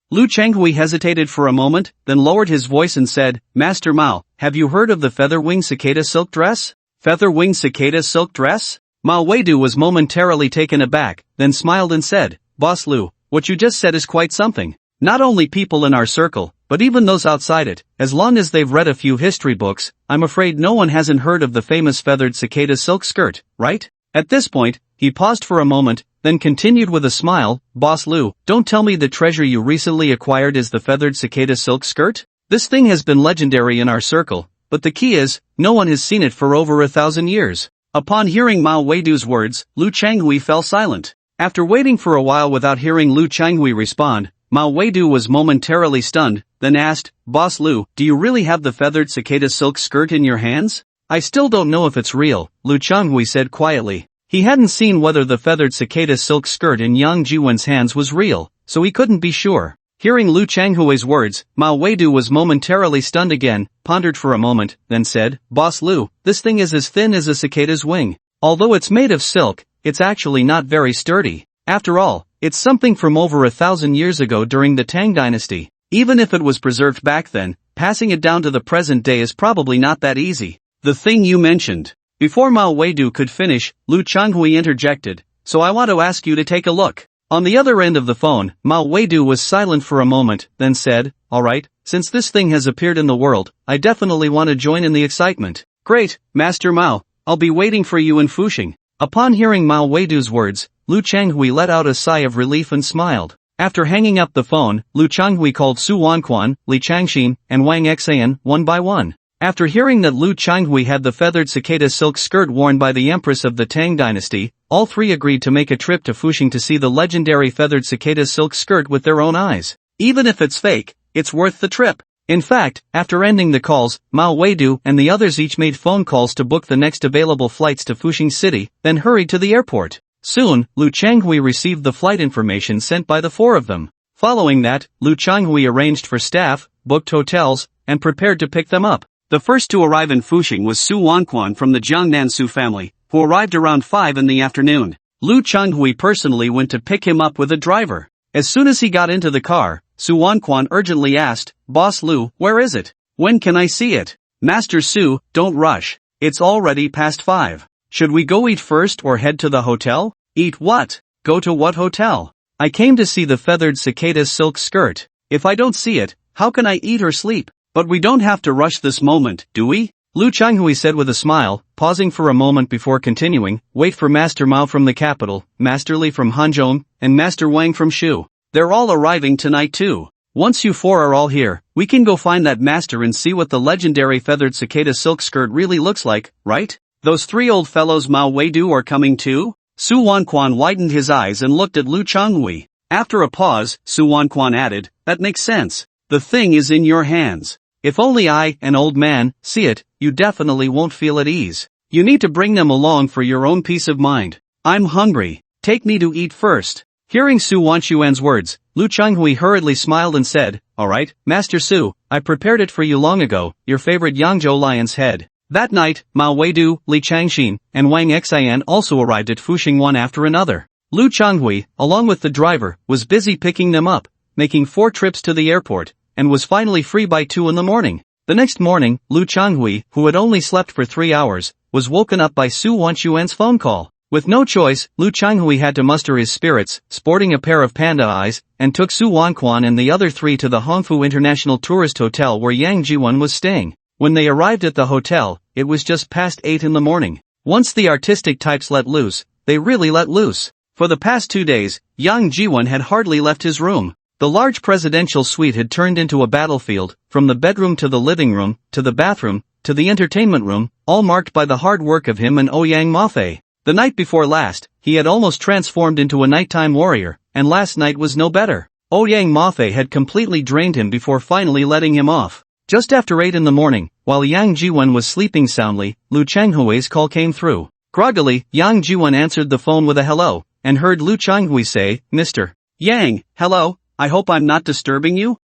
Lu Changhui hesitated for a moment, then lowered his voice and said, "Master Mao, have you heard of the feather-winged cicada silk dress?" "Feather-winged cicada silk dress?" Mao Weidu was momentarily taken aback, then smiled and said, "Boss Lu, what you just said is quite something. Not only people in our circle, but even those outside it, as long as they've read a few history books, I'm afraid no one hasn't heard of the famous feathered cicada silk skirt, right?" At this point, he paused for a moment, then continued with a smile, "Boss Lu, don't tell me the treasure you recently acquired is the feathered cicada silk skirt? This thing has been legendary in our circle, but the key is, no one has seen it for over 1,000 years. Upon hearing Mao Weidu's words, Lu Changhui fell silent. After waiting for a while without hearing Lu Changhui respond, Mao Weidu was momentarily stunned, then asked, "Boss Lu, do you really have the feathered cicada silk skirt in your hands?" "I still don't know if it's real," Lu Changhui said quietly. He hadn't seen whether the feathered cicada silk skirt in Yang Jiwen's hands was real, so he couldn't be sure. Hearing Lu Changhui's words, Mao Weidu was momentarily stunned again, pondered for a moment, then said, "Boss Lu, this thing is as thin as a cicada's wing. Although it's made of silk, it's actually not very sturdy. After all, it's something from over 1,000 years ago during the Tang dynasty. Even if it was preserved back then, passing it down to the present day is probably not that easy." "The thing you mentioned," Before Mao Weidu could finish, Lu Changhui interjected, "So I want to ask you to take a look." On the other end of the phone, Mao Weidu was silent for a moment, then said, "Alright, since this thing has appeared in the world, I definitely want to join in the excitement." "Great, Master Mao, I'll be waiting for you in Fuxing." Upon hearing Mao Weidu's words, Lu Changhui let out a sigh of relief and smiled. After hanging up the phone, Lu Changhui called Su Wanquan, Li Changxin, and Wang Xan, one by one. After hearing that Lu Changhui had the feathered cicada silk skirt worn by the empress of the Tang dynasty, all three agreed to make a trip to Fuxing to see the legendary feathered cicada silk skirt with their own eyes. Even if it's fake, it's worth the trip. In fact, after ending the calls, Mao Weidu and the others each made phone calls to book the next available flights to Fuxing City, then hurried to the airport. Soon, Lu Changhui received the flight information sent by the four of them. Following that, Lu Changhui arranged for staff, booked hotels, and prepared to pick them up. The first to arrive in Fuxing was Su Wanquan from the Jiangnan Su family, who arrived around 5 in the afternoon. Lu Changhui personally went to pick him up with a driver. As soon as he got into the car, Su Wanquan urgently asked, "Boss Lu, where is it? When can I see it?" "Master Su, don't rush. It's already past 5. Should we go eat first or head to the hotel?" "Eat what? Go to what hotel? I came to see the feathered cicada silk skirt. If I don't see it, how can I eat or sleep? But we don't have to rush this moment, do we?" Lu Changhui said with a smile, pausing for a moment before continuing, "Wait for Master Mao from the capital, Master Li from Hanzhong, and Master Wang from Shu. They're all arriving tonight too. Once you four are all here, we can go find that master and see what the legendary feathered cicada silk skirt really looks like, right? Those three old fellows Mao Weidu are coming too?" Su Wanquan widened his eyes and looked at Lu Changhui. After a pause, Su Wanquan added, "That makes sense. The thing is in your hands. If only I, an old man, see it, you definitely won't feel at ease. You need to bring them along for your own peace of mind. I'm hungry. Take me to eat first." Hearing Su Wanquan's words, Lu Changhui hurriedly smiled and said, "Alright, Master Su, I prepared it for you long ago, your favorite Yangzhou lion's head." That night, Mao Weidu, Li Changxin, and Wang Xian also arrived at Fuxing one after another. Lu Changhui, along with the driver, was busy picking them up, making 4 trips to the airport, and was finally free by 2 in the morning. The next morning, Lu Changhui, who had only slept for 3 hours, was woken up by Su Wanquan's phone call. With no choice, Lu Changhui had to muster his spirits, sporting a pair of panda eyes, and took Su Wanquan and the other 3 to the Hongfu International Tourist Hotel where Yang Jiwen was staying. When they arrived at the hotel, it was just past 8 in the morning. Once the artistic types let loose, they really let loose. For the past 2 days, Yang Jiwen had hardly left his room. The large presidential suite had turned into a battlefield, from the bedroom to the living room, to the bathroom, to the entertainment room, all marked by the hard work of him and Ouyang Mafei. The night before last, he had almost transformed into a nighttime warrior, and last night was no better. Ouyang Mafei had completely drained him before finally letting him off. Just after 8 in the morning, while Yang Jiwen was sleeping soundly, Lu Changhui's call came through. Groggily, Yang Jiwen answered the phone with a hello, and heard Lu Changhui say, "Mr. Yang, hello, I hope I'm not disturbing you?"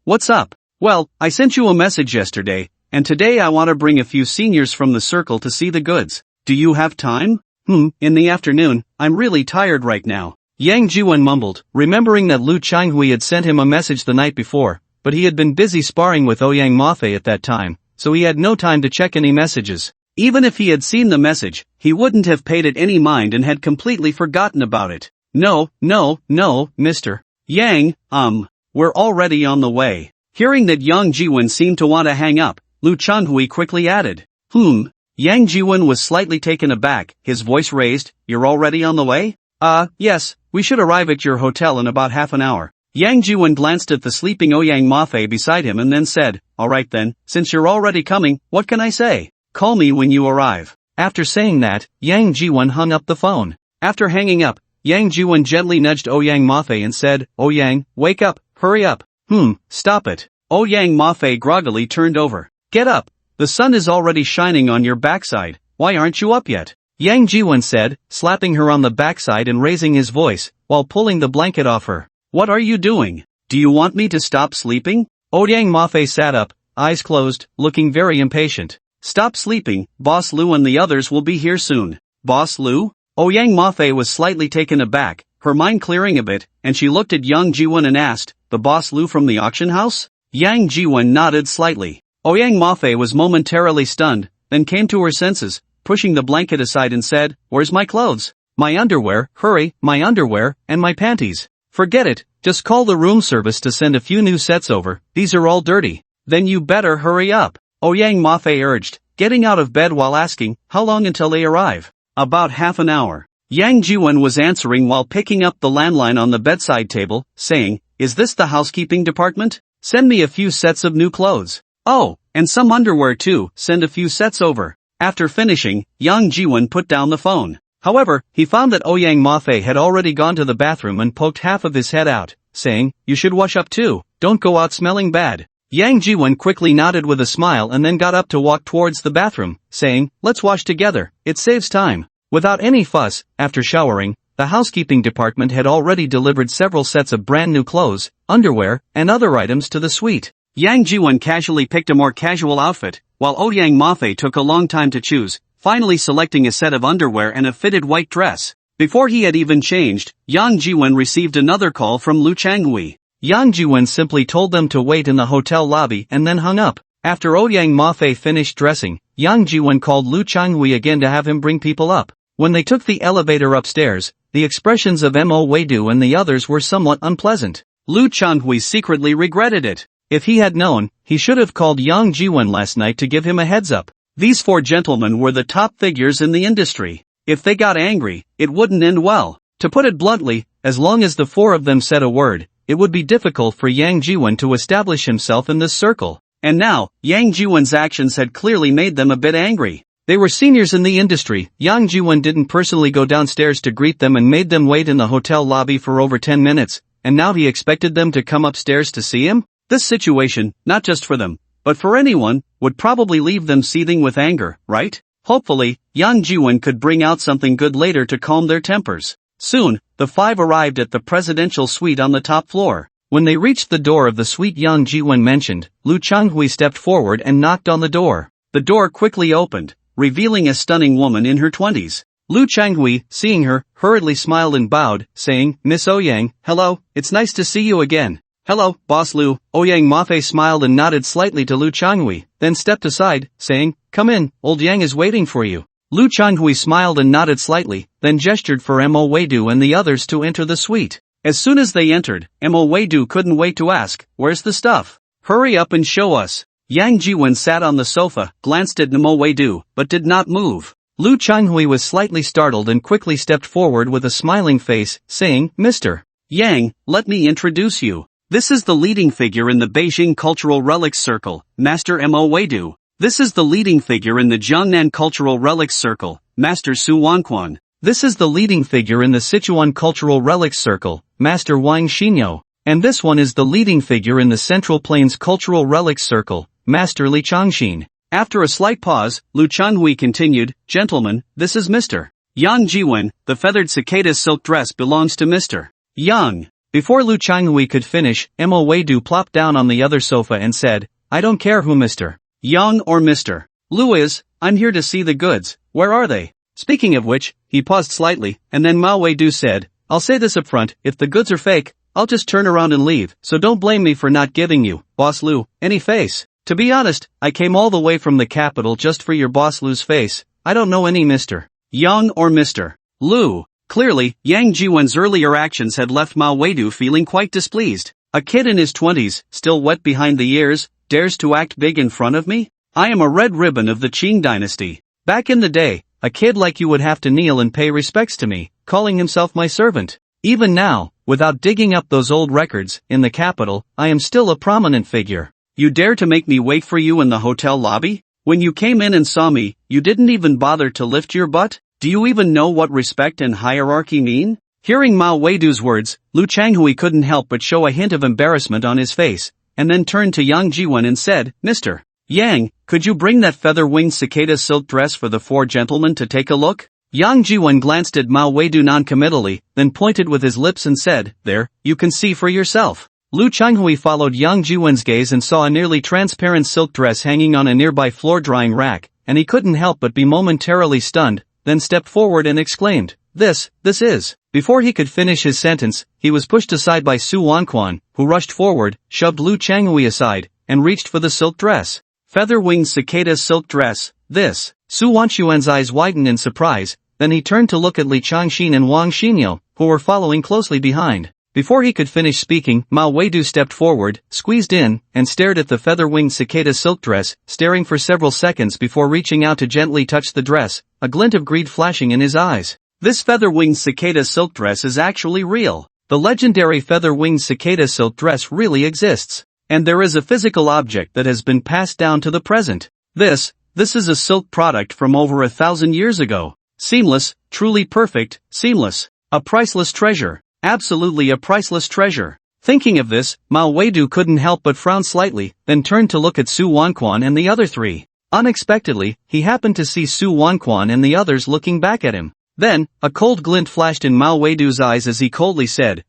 What's up?" "Well, I sent you a message yesterday, and today I want to bring a few seniors from the circle to see the goods. Do you have time?" In the afternoon, I'm really tired right now." Yang Jiwen mumbled, remembering that Lu Changhui had sent him a message the night before, but he had been busy sparring with Ouyang Mafei at that time, so he had no time to check any messages. Even if he had seen the message, he wouldn't have paid it any mind and had completely forgotten about it. No, Mr. Yang, we're already on the way." Hearing that Yang Jiwen seemed to want to hang up, Lu Changhui quickly added, Yang Jiwen was slightly taken aback, his voice raised, "You're already on the way?" Yes, we should arrive at your hotel in about half an hour." Yang Jiwen glanced at the sleeping Ouyang Mafei beside him and then said, "Alright then, since you're already coming, what can I say? Call me when you arrive." After saying that, Yang Jiwen hung up the phone. After hanging up, Yang Jiwen gently nudged Ouyang Mafei and said, "Ouyang, wake up, hurry up." Stop it." Ouyang Mafei groggily turned over. "Get up. The sun is already shining on your backside, why aren't you up yet?" Yang Jiwen said, slapping her on the backside and raising his voice, while pulling the blanket off her. "What are you doing? Do you want me to stop sleeping?" Ouyang Mafei sat up, eyes closed, looking very impatient. "Stop sleeping, Boss Lu and the others will be here soon." "Boss Lu?" Ouyang Mafei was slightly taken aback, her mind clearing a bit, and she looked at Yang Jiwen and asked, "The Boss Lu from the auction house?" Yang Jiwen nodded slightly. Ouyang Mafei was momentarily stunned, then came to her senses, pushing the blanket aside and said, "Where's my clothes? My underwear, hurry, my underwear, and my panties." "Forget it, just call the room service to send a few new sets over, these are all dirty." "Then you better hurry up," Oyang Mafe urged, getting out of bed while asking, "How long until they arrive?" "About half an hour." Yang Jiwen was answering while picking up the landline on the bedside table, saying, "Is this the housekeeping department? Send me a few sets of new clothes. Oh, and some underwear too, send a few sets over." After finishing, Yang Jiwen put down the phone. However, he found that Oyang Mafe had already gone to the bathroom and poked half of his head out, saying, "You should wash up too, don't go out smelling bad." Yang Jiwen quickly nodded with a smile and then got up to walk towards the bathroom, saying, "Let's wash together, it saves time." Without any fuss, after showering, the housekeeping department had already delivered several sets of brand new clothes, underwear, and other items to the suite. Yang Jiwen casually picked a more casual outfit, while Oyang Mafe took a long time to choose, finally selecting a set of underwear and a fitted white dress. Before he had even changed, Yang Jiwen received another call from Lu Changhui. Yang Jiwen simply told them to wait in the hotel lobby and then hung up. After Oyang Mafe finished dressing, Yang Jiwen called Lu Changhui again to have him bring people up. When they took the elevator upstairs, the expressions of Mo Weidu and the others were somewhat unpleasant. Lu Changhui secretly regretted it. If he had known, he should have called Yang Jiwen last night to give him a heads up. These four gentlemen were the top figures in the industry. If they got angry, it wouldn't end well. To put it bluntly, as long as the four of them said a word, it would be difficult for Yang Jiwen to establish himself in this circle. And now, Yang Jiwen's actions had clearly made them a bit angry. They were seniors in the industry. Yang Jiwen didn't personally go downstairs to greet them and made them wait in the hotel lobby for over 10 minutes, and now he expected them to come upstairs to see him? This situation, not just for them, but for anyone, would probably leave them seething with anger, right? Hopefully, Yang Jiwen could bring out something good later to calm their tempers. Soon, the five arrived at the presidential suite on the top floor. When they reached the door of the suite Yang Jiwen mentioned, Lu Changhui stepped forward and knocked on the door. The door quickly opened, revealing a stunning woman in her 20s. Lu Changhui, seeing her, hurriedly smiled and bowed, saying, "Miss Oyang, hello, it's nice to see you again." "Hello, Boss Lu." Oyang Mafe smiled and nodded slightly to Lu Changhui, then stepped aside, saying, "Come in, old Yang is waiting for you." Lu Changhui smiled and nodded slightly, then gestured for Mo Weidu and the others to enter the suite. As soon as they entered, Mo Weidu couldn't wait to ask, "Where's the stuff? Hurry up and show us." Yang Jiwen sat on the sofa, glanced at Mo Weidu, but did not move. Lu Changhui was slightly startled and quickly stepped forward with a smiling face, saying, "Mr. Yang, let me introduce you. This is the leading figure in the Beijing Cultural Relics Circle, Master Mo Weidu. This is the leading figure in the Jiangnan Cultural Relics Circle, Master Su Wanquan. This is the leading figure in the Sichuan Cultural Relics Circle, Master Wang Xinyo. And this one is the leading figure in the Central Plains Cultural Relics Circle, Master Li Changxin." After a slight pause, Lu Changhui continued, "Gentlemen, this is Mr. Yang Jiwen. The feathered cicada silk dress belongs to Mr. Yang." Before Lu Changhui could finish, Mo Weidu plopped down on the other sofa and said, "I don't care who Mr. Yang or Mr. Lu is, I'm here to see the goods, where are they?" Speaking of which, he paused slightly, and then Mo Weidu said, "I'll say this up front, if the goods are fake, I'll just turn around and leave, so don't blame me for not giving you, Boss Lu, any face. To be honest, I came all the way from the capital just for your Boss Lu's face. I don't know any Mr. Yang or Mr. Lu." Clearly, Yang Jiwen's earlier actions had left Mo Weidu feeling quite displeased. A kid in his 20s, still wet behind the ears, dares to act big in front of me? I am a red ribbon of the Qing dynasty. Back in the day, a kid like you would have to kneel and pay respects to me, calling himself my servant. Even now, without digging up those old records, in the capital, I am still a prominent figure. You dare to make me wait for you in the hotel lobby? When you came in and saw me, you didn't even bother to lift your butt? Do you even know what respect and hierarchy mean? Hearing Mo Weidu's words, Lu Changhui couldn't help but show a hint of embarrassment on his face, and then turned to Yang Jiwen and said, "Mr. Yang, could you bring that feather-winged cicada silk dress for the four gentlemen to take a look?" Yang Jiwen glanced at Mo Weidu non-committally, then pointed with his lips and said, "There, you can see for yourself." Lu Changhui followed Yang Jiwen's gaze and saw a nearly transparent silk dress hanging on a nearby floor-drying rack, and he couldn't help but be momentarily stunned, then stepped forward and exclaimed, This is." Before he could finish his sentence, he was pushed aside by Su Wanquan, who rushed forward, shoved Lu Changhui aside, and reached for the silk dress. Feather-winged cicada silk dress, this. Su Wanquan's eyes widened in surprise, then he turned to look at Li Changxin and Wang Xinyo, who were following closely behind. Before he could finish speaking, Mao Weidu stepped forward, squeezed in, and stared at the feather-winged cicada silk dress, staring for several seconds before reaching out to gently touch the dress, a glint of greed flashing in his eyes. This feather-winged cicada silk dress is actually real. The legendary feather-winged cicada silk dress really exists. And there is a physical object that has been passed down to the present. This is a silk product from over 1,000 years ago. Seamless, truly perfect, seamless. A priceless treasure. Absolutely a priceless treasure. Thinking of this, Mao Weidu couldn't help but frown slightly, then turned to look at Su Wanquan and the other three. Unexpectedly, he happened to see Su Wanquan and the others looking back at him. Then, a cold glint flashed in Mao Weidu's eyes as he coldly said,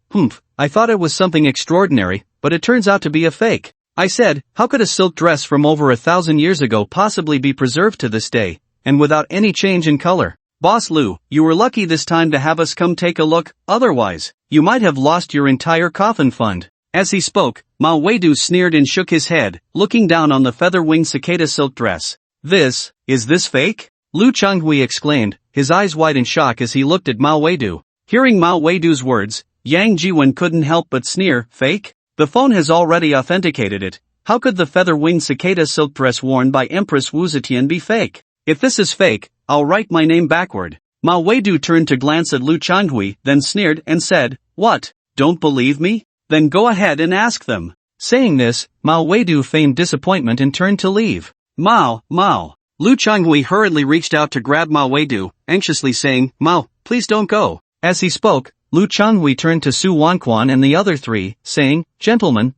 I thought it was something extraordinary, but it turns out to be a fake. I said, how could a silk dress from over 1,000 years ago possibly be preserved to this day, and without any change in color? Boss Lu, you were lucky this time to have us come take a look, otherwise, you might have lost your entire coffin fund. As he spoke, Mao Weidu sneered and shook his head, looking down on the feather-winged cicada silk dress. Is this fake? Lu Changhui exclaimed, his eyes wide in shock as he looked at Mao Weidu. Hearing Mao Weidu's words, Yang Jiwen couldn't help but sneer, fake? The phone has already authenticated it. How could the feather-winged cicada silk dress worn by Empress Wu Zetian be fake? If this is fake, I'll write my name backward. Mao Weidu turned to glance at Lu Changhui, then sneered and said, what? Don't believe me? Then go ahead and ask them. Saying this, Mao Weidu feigned disappointment and turned to leave. Mao. Lu Changhui hurriedly reached out to grab Mao Weidu, anxiously saying, Mao, please don't go. As he spoke, Lu Changhui turned to Su Wanquan and the other three, saying, gentlemen,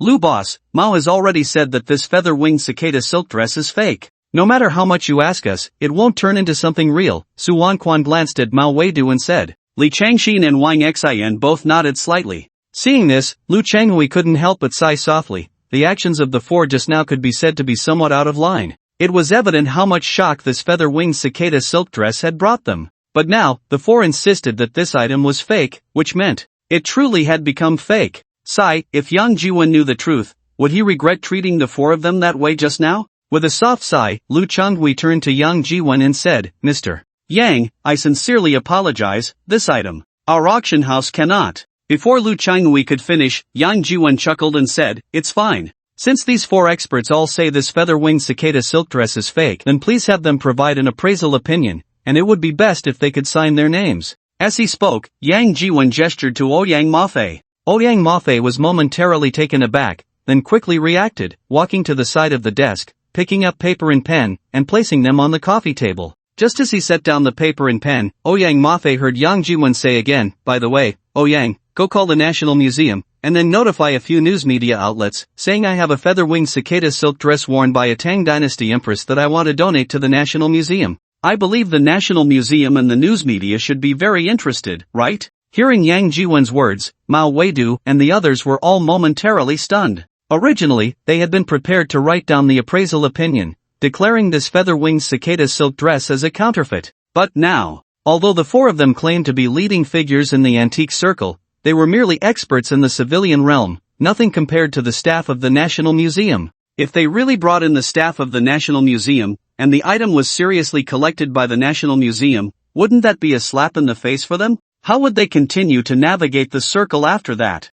Lu boss, Mao has already said that this feather-winged cicada silk dress is fake. No matter how much you ask us, it won't turn into something real. Su Wanquan glanced at Mao Weidu and said. Li Changxin and Wang Xian both nodded slightly. Seeing this, Lu Changhui couldn't help but sigh softly. The actions of the four just now could be said to be somewhat out of line. It was evident how much shock this feather-winged cicada silk dress had brought them. But now, the four insisted that this item was fake, which meant it truly had become fake. Sigh, if Yang Jiwen knew the truth, would he regret treating the four of them that way just now? With a soft sigh, Lu Changhui turned to Yang Jiwen and said, Mr. Yang, I sincerely apologize, this item, our auction house cannot. Before Lu Changhui could finish, Yang Jiwen chuckled and said, it's fine. Since these four experts all say this feather-winged cicada silk dress is fake, then please have them provide an appraisal opinion, and it would be best if they could sign their names. As he spoke, Yang Jiwen gestured to Ouyang Mafei. Ouyang Mafei was momentarily taken aback, then quickly reacted, walking to the side of the desk, picking up paper and pen, and placing them on the coffee table. Just as he set down the paper and pen, Ouyang Mafei heard Yang Jiwen say again, by the way, Ouyang, go call the National Museum, and then notify a few news media outlets, saying I have a feather-winged cicada silk dress worn by a Tang Dynasty empress that I want to donate to the National Museum. I believe the National Museum and the news media should be very interested, right? Hearing Yang Jiwen's words, Mao Weidu and the others were all momentarily stunned. Originally, they had been prepared to write down the appraisal opinion, declaring this feather-winged cicada silk dress as a counterfeit. But now, although the four of them claimed to be leading figures in the antique circle, they were merely experts in the civilian realm, nothing compared to the staff of the National Museum. If they really brought in the staff of the National Museum, and the item was seriously collected by the National Museum, wouldn't that be a slap in the face for them? How would they continue to navigate the circle after that?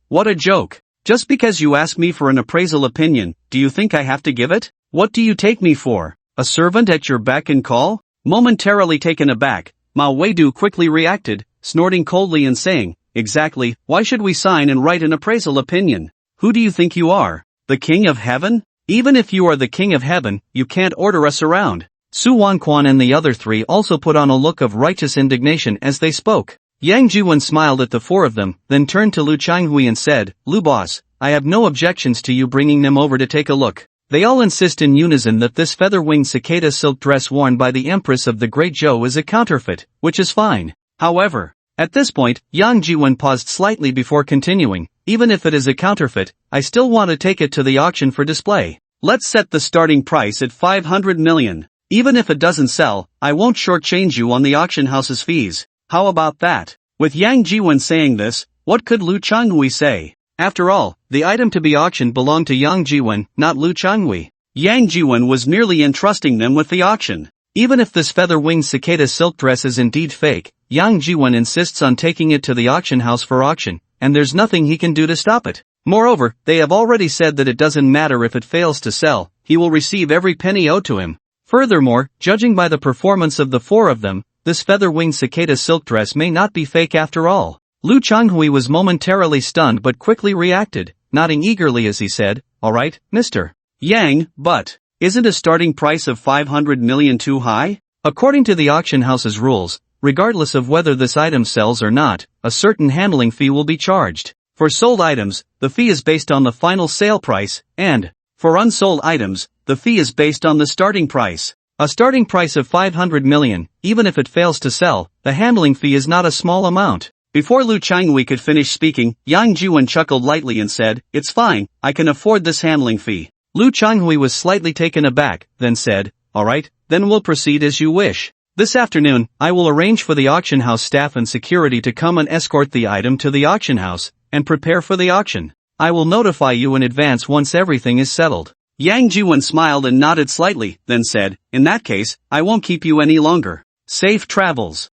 What a joke. Just because you ask me for an appraisal opinion, do you think I have to give it? What do you take me for? A servant at your beck and call? Momentarily taken aback, Mao Weidu quickly reacted, snorting coldly and saying, exactly, why should we sign and write an appraisal opinion? Who do you think you are? The King of Heaven? Even if you are the King of Heaven, you can't order us around. Su Wanquan and the other three also put on a look of righteous indignation as they spoke. Yang Jiwen smiled at the four of them, then turned to Lu Changhui and said, Lu boss, I have no objections to you bringing them over to take a look. They all insist in unison that this feather-winged cicada silk dress worn by the Empress of the Great Zhou is a counterfeit, which is fine. However, at this point, Yang Jiwen paused slightly before continuing, even if it is a counterfeit, I still want to take it to the auction for display. Let's set the starting price at 500 million. Even if it doesn't sell, I won't shortchange you on the auction house's fees. How about that? With Yang Jiwen saying this, what could Lu Changhui say? After all, the item to be auctioned belonged to Yang Jiwen, not Lu Changhui. Yang Jiwen was merely entrusting them with the auction. Even if this feather-winged cicada silk dress is indeed fake, Yang Jiwen insists on taking it to the auction house for auction, and there's nothing he can do to stop it. Moreover, they have already said that it doesn't matter if it fails to sell, he will receive every penny owed to him. Furthermore, judging by the performance of the four of them, this feather-winged cicada silk dress may not be fake after all. Lu Changhui was momentarily stunned but quickly reacted, nodding eagerly as he said, "Alright, Mr. Yang, but isn't a starting price of 500 million too high? According to the auction house's rules, regardless of whether this item sells or not, a certain handling fee will be charged. For sold items, the fee is based on the final sale price, and for unsold items, the fee is based on the starting price. A starting price of 500 million, even if it fails to sell, the handling fee is not a small amount." Before Lu Changhui could finish speaking, Yang Jiwen chuckled lightly and said, "It's fine, I can afford this handling fee." Lu Changhui was slightly taken aback, then said, "Alright, then we'll proceed as you wish. This afternoon, I will arrange for the auction house staff and security to come and escort the item to the auction house, and prepare for the auction. I will notify you in advance once everything is settled." Yang Jiwen smiled and nodded slightly, then said, "In that case, I won't keep you any longer. Safe travels."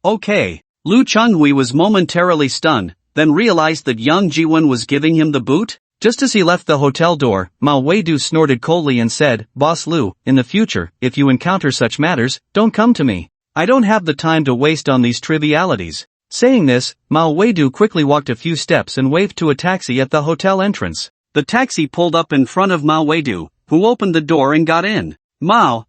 Okay. Lu Changhui was momentarily stunned, then realized that Yang Jiwen was giving him the boot. Just as he left the hotel door, Mao Weidu snorted coldly and said, "Boss Lu, in the future, if you encounter such matters, don't come to me. I don't have the time to waste on these trivialities." Saying this, Mao Weidu quickly walked a few steps and waved to a taxi at the hotel entrance. The taxi pulled up in front of Mao Weidu, who opened the door and got in. Mao.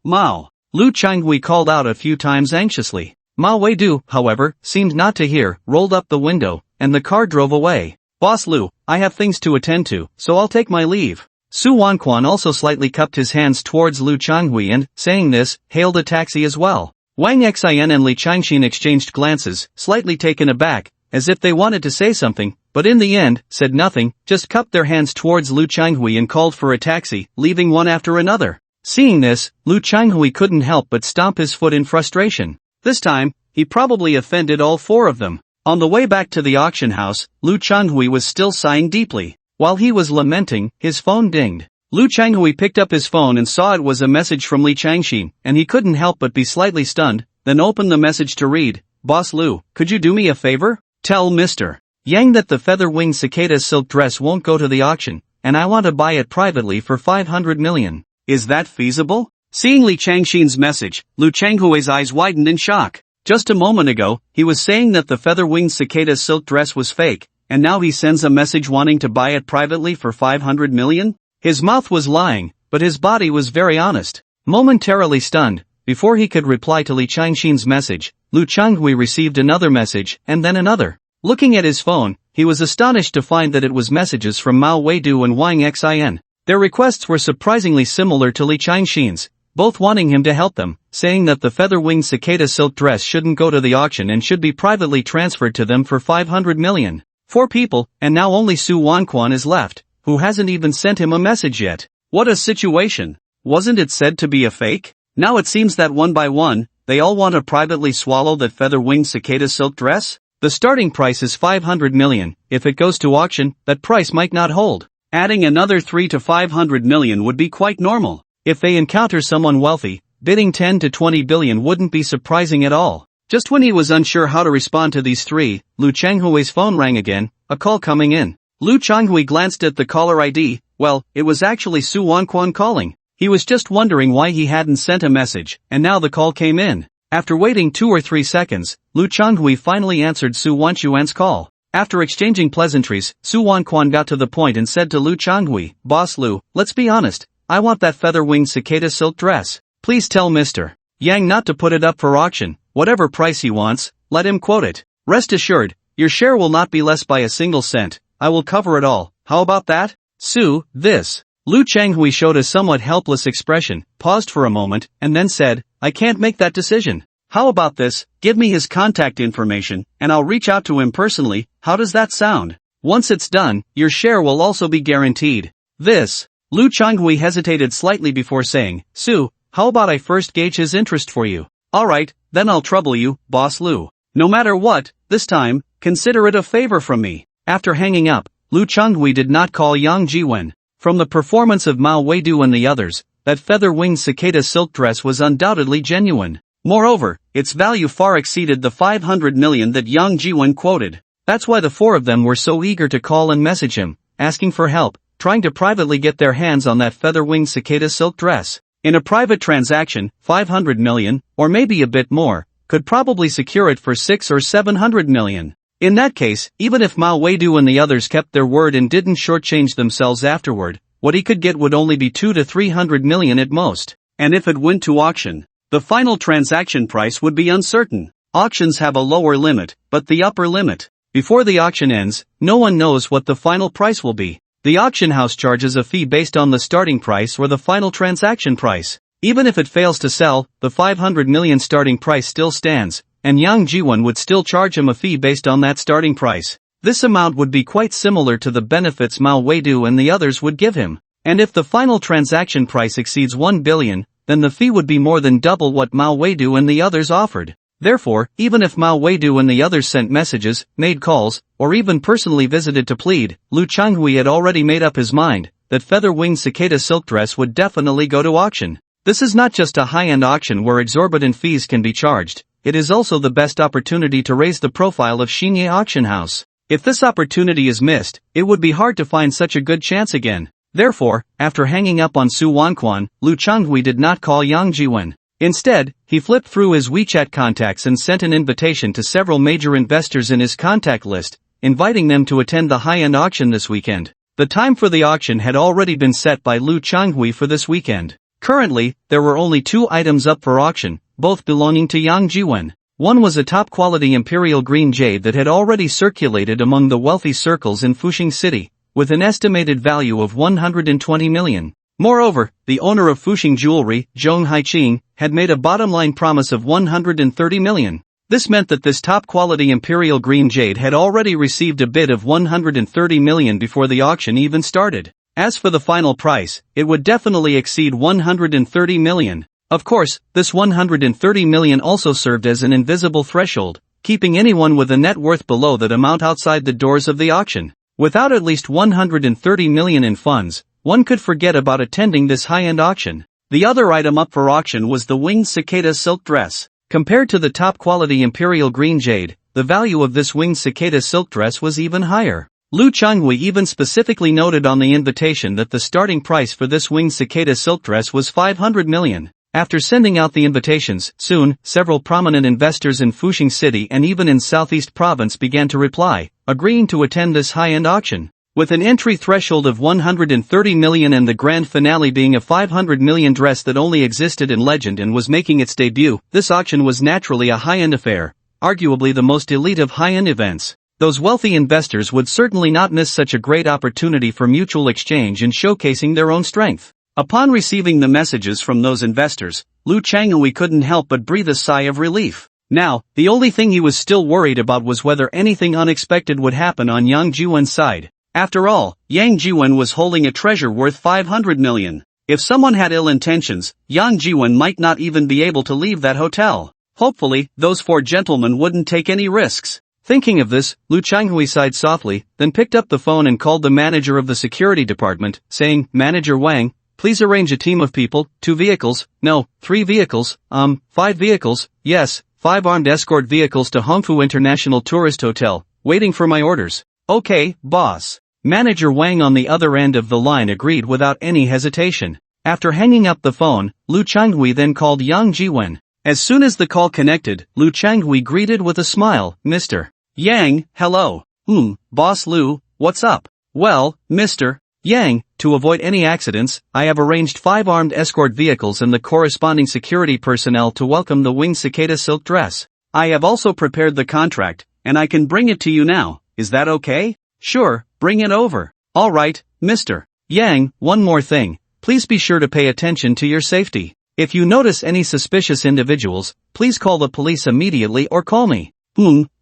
Lu Changhui called out a few times anxiously. Mao Weidu, however, seemed not to hear, rolled up the window, and the car drove away. "Boss Lu, I have things to attend to, so I'll take my leave." Su Wanquan also slightly cupped his hands towards Lu Changhui and, saying this, hailed a taxi as well. Wang Xian and Li Changxin exchanged glances, slightly taken aback, as if they wanted to say something, but in the end, said nothing, just cupped their hands towards Lu Changhui and called for a taxi, leaving one after another. Seeing this, Lu Changhui couldn't help but stomp his foot in frustration. This time, he probably offended all four of them. On the way back to the auction house, Lu Changhui was still sighing deeply. While he was lamenting, his phone dinged. Lu Changhui picked up his phone and saw it was a message from Li Changxin, and he couldn't help but be slightly stunned, then opened the message to read, "Boss Lu, could you do me a favor? Tell Mr. Yang that the feather-winged cicada silk dress won't go to the auction, and I want to buy it privately for 500 million. Is that feasible?" Seeing Li Changxin's message, Lu Changhui's eyes widened in shock. Just a moment ago, he was saying that the feather-winged cicada silk dress was fake, and now he sends a message wanting to buy it privately for 500 million? His mouth was lying, but his body was very honest. Momentarily stunned, before he could reply to Li Changxin's message, Lu Changhui received another message, and then another. Looking at his phone, he was astonished to find that it was messages from Mao Weidu and Wang Xian. Their requests were surprisingly similar to Li Changxin's, both wanting him to help them, saying that the feather-winged cicada silk dress shouldn't go to the auction and should be privately transferred to them for 500 million. 4 people, and now only Su Wanquan is left, who hasn't even sent him a message yet. What a situation! Wasn't it said to be a fake? Now it seems that one by one, they all want to privately swallow that feather-winged cicada silk dress? The starting price is 500 million, if it goes to auction, that price might not hold. Adding another 3 to 500 million would be quite normal. If they encounter someone wealthy, bidding 10 to 20 billion wouldn't be surprising at all. Just when he was unsure how to respond to these three, Lu Changhui's phone rang again, a call coming in. Lu Changhui glanced at the caller ID, well, it was actually Su Wanquan calling. He was just wondering why he hadn't sent a message, and now the call came in. After waiting 2 or 3 seconds, Lu Changhui finally answered Su Wanquan's call. After exchanging pleasantries, Su Wanquan got to the point and said to Lu Changhui, "Boss Lu, let's be honest. I want that feather-winged cicada silk dress. Please tell Mr. Yang not to put it up for auction. Whatever price he wants, let him quote it. Rest assured, your share will not be less by a single cent. I will cover it all. How about that?" Su, this. Lu Changhui showed a somewhat helpless expression, paused for a moment, and then said, "I can't make that decision. How about this, give me his contact information, and I'll reach out to him personally. How does that sound? Once it's done, your share will also be guaranteed." This. Lu Changhui hesitated slightly before saying, "Su, how about I first gauge his interest for you? Alright, then I'll trouble you, Boss Lu. No matter what, this time, consider it a favor from me." After hanging up, Lu Changhui did not call Yang Jiwen. From the performance of Mao Weidu and the others, that feather-winged cicada silk dress was undoubtedly genuine. Moreover, its value far exceeded the 500 million that Yang Jiwen quoted. That's why the four of them were so eager to call and message him, asking for help, trying to privately get their hands on that feather-winged cicada silk dress. In a private transaction, 500 million, or maybe a bit more, could probably secure it for 6 or 700 million. In that case, even if Mao Weidu and the others kept their word and didn't shortchange themselves afterward, what he could get would only be 2 to 300 million at most. And if it went to auction, the final transaction price would be uncertain. Auctions have a lower limit, but the upper limit. Before the auction ends, no one knows what the final price will be. The auction house charges a fee based on the starting price or the final transaction price. Even if it fails to sell, the 500 million starting price still stands, and Yang Jiwen would still charge him a fee based on that starting price. This amount would be quite similar to the benefits Mao Weidu and the others would give him. And if the final transaction price exceeds 1 billion, then the fee would be more than double what Mao Weidu and the others offered. Therefore, even if Mao Weidu and the others sent messages, made calls, or even personally visited to plead, Lu Changhui had already made up his mind that feather-winged cicada silk dress would definitely go to auction. This is not just a high-end auction where exorbitant fees can be charged, it is also the best opportunity to raise the profile of Xinye Auction House. If this opportunity is missed, it would be hard to find such a good chance again. Therefore, after hanging up on Su Wanquan, Lu Changhui did not call Yang Jiwen. Instead, he flipped through his WeChat contacts and sent an invitation to several major investors in his contact list, inviting them to attend the high-end auction this weekend. The time for the auction had already been set by Lu Changhui for this weekend. Currently, there were only 2 items up for auction, both belonging to Yang Jiwen. One was a top-quality imperial green jade that had already circulated among the wealthy circles in Fuxing City, with an estimated value of 120 million. Moreover, the owner of Fuxing Jewelry, Zhong Haiqing, had made a bottom-line promise of 130 million. This meant that this top-quality imperial green jade had already received a bid of 130 million before the auction even started. As for the final price, it would definitely exceed 130 million. Of course, this 130 million also served as an invisible threshold, keeping anyone with a net worth below that amount outside the doors of the auction. Without at least 130 million in funds, one could forget about attending this high-end auction. The other item up for auction was the winged cicada silk dress. Compared to the top-quality imperial green jade, the value of this winged cicada silk dress was even higher. Lu Changhui even specifically noted on the invitation that the starting price for this winged cicada silk dress was 500 million. After sending out the invitations, soon, several prominent investors in Fuxing City and even in Southeast Province began to reply, agreeing to attend this high-end auction. With an entry threshold of 130 million and the grand finale being a 500 million dress that only existed in legend and was making its debut, this auction was naturally a high-end affair, arguably the most elite of high-end events. Those wealthy investors would certainly not miss such a great opportunity for mutual exchange and showcasing their own strength. Upon receiving the messages from those investors, Lu Changhui couldn't help but breathe a sigh of relief. Now, the only thing he was still worried about was whether anything unexpected would happen on Yang Jiwen's side. After all, Yang Jiwen was holding a treasure worth 500 million. If someone had ill intentions, Yang Jiwen might not even be able to leave that hotel. Hopefully, those 4 gentlemen wouldn't take any risks. Thinking of this, Lu Changhui sighed softly, then picked up the phone and called the manager of the security department, saying, "Manager Wang, please arrange a team of people, 2 vehicles, no, 3 vehicles, 5 vehicles, yes, 5 armed escort vehicles to Hongfu International Tourist Hotel, waiting for my orders." "Okay, boss." Manager Wang on the other end of the line agreed without any hesitation. After hanging up the phone, Lu Changhui then called Yang Jiwen. As soon as the call connected, Lu Changhui greeted with a smile, "Mr. Yang, hello." Boss Lu, what's up?" "Well, Mr. Yang, to avoid any accidents, I have arranged 5 armed escort vehicles and the corresponding security personnel to welcome the winged cicada silk dress. I have also prepared the contract, and I can bring it to you now. Is that okay?" "Sure, bring it over." "All right, Mr. Yang, one more thing. Please be sure to pay attention to your safety. If you notice any suspicious individuals, please call the police immediately or call me."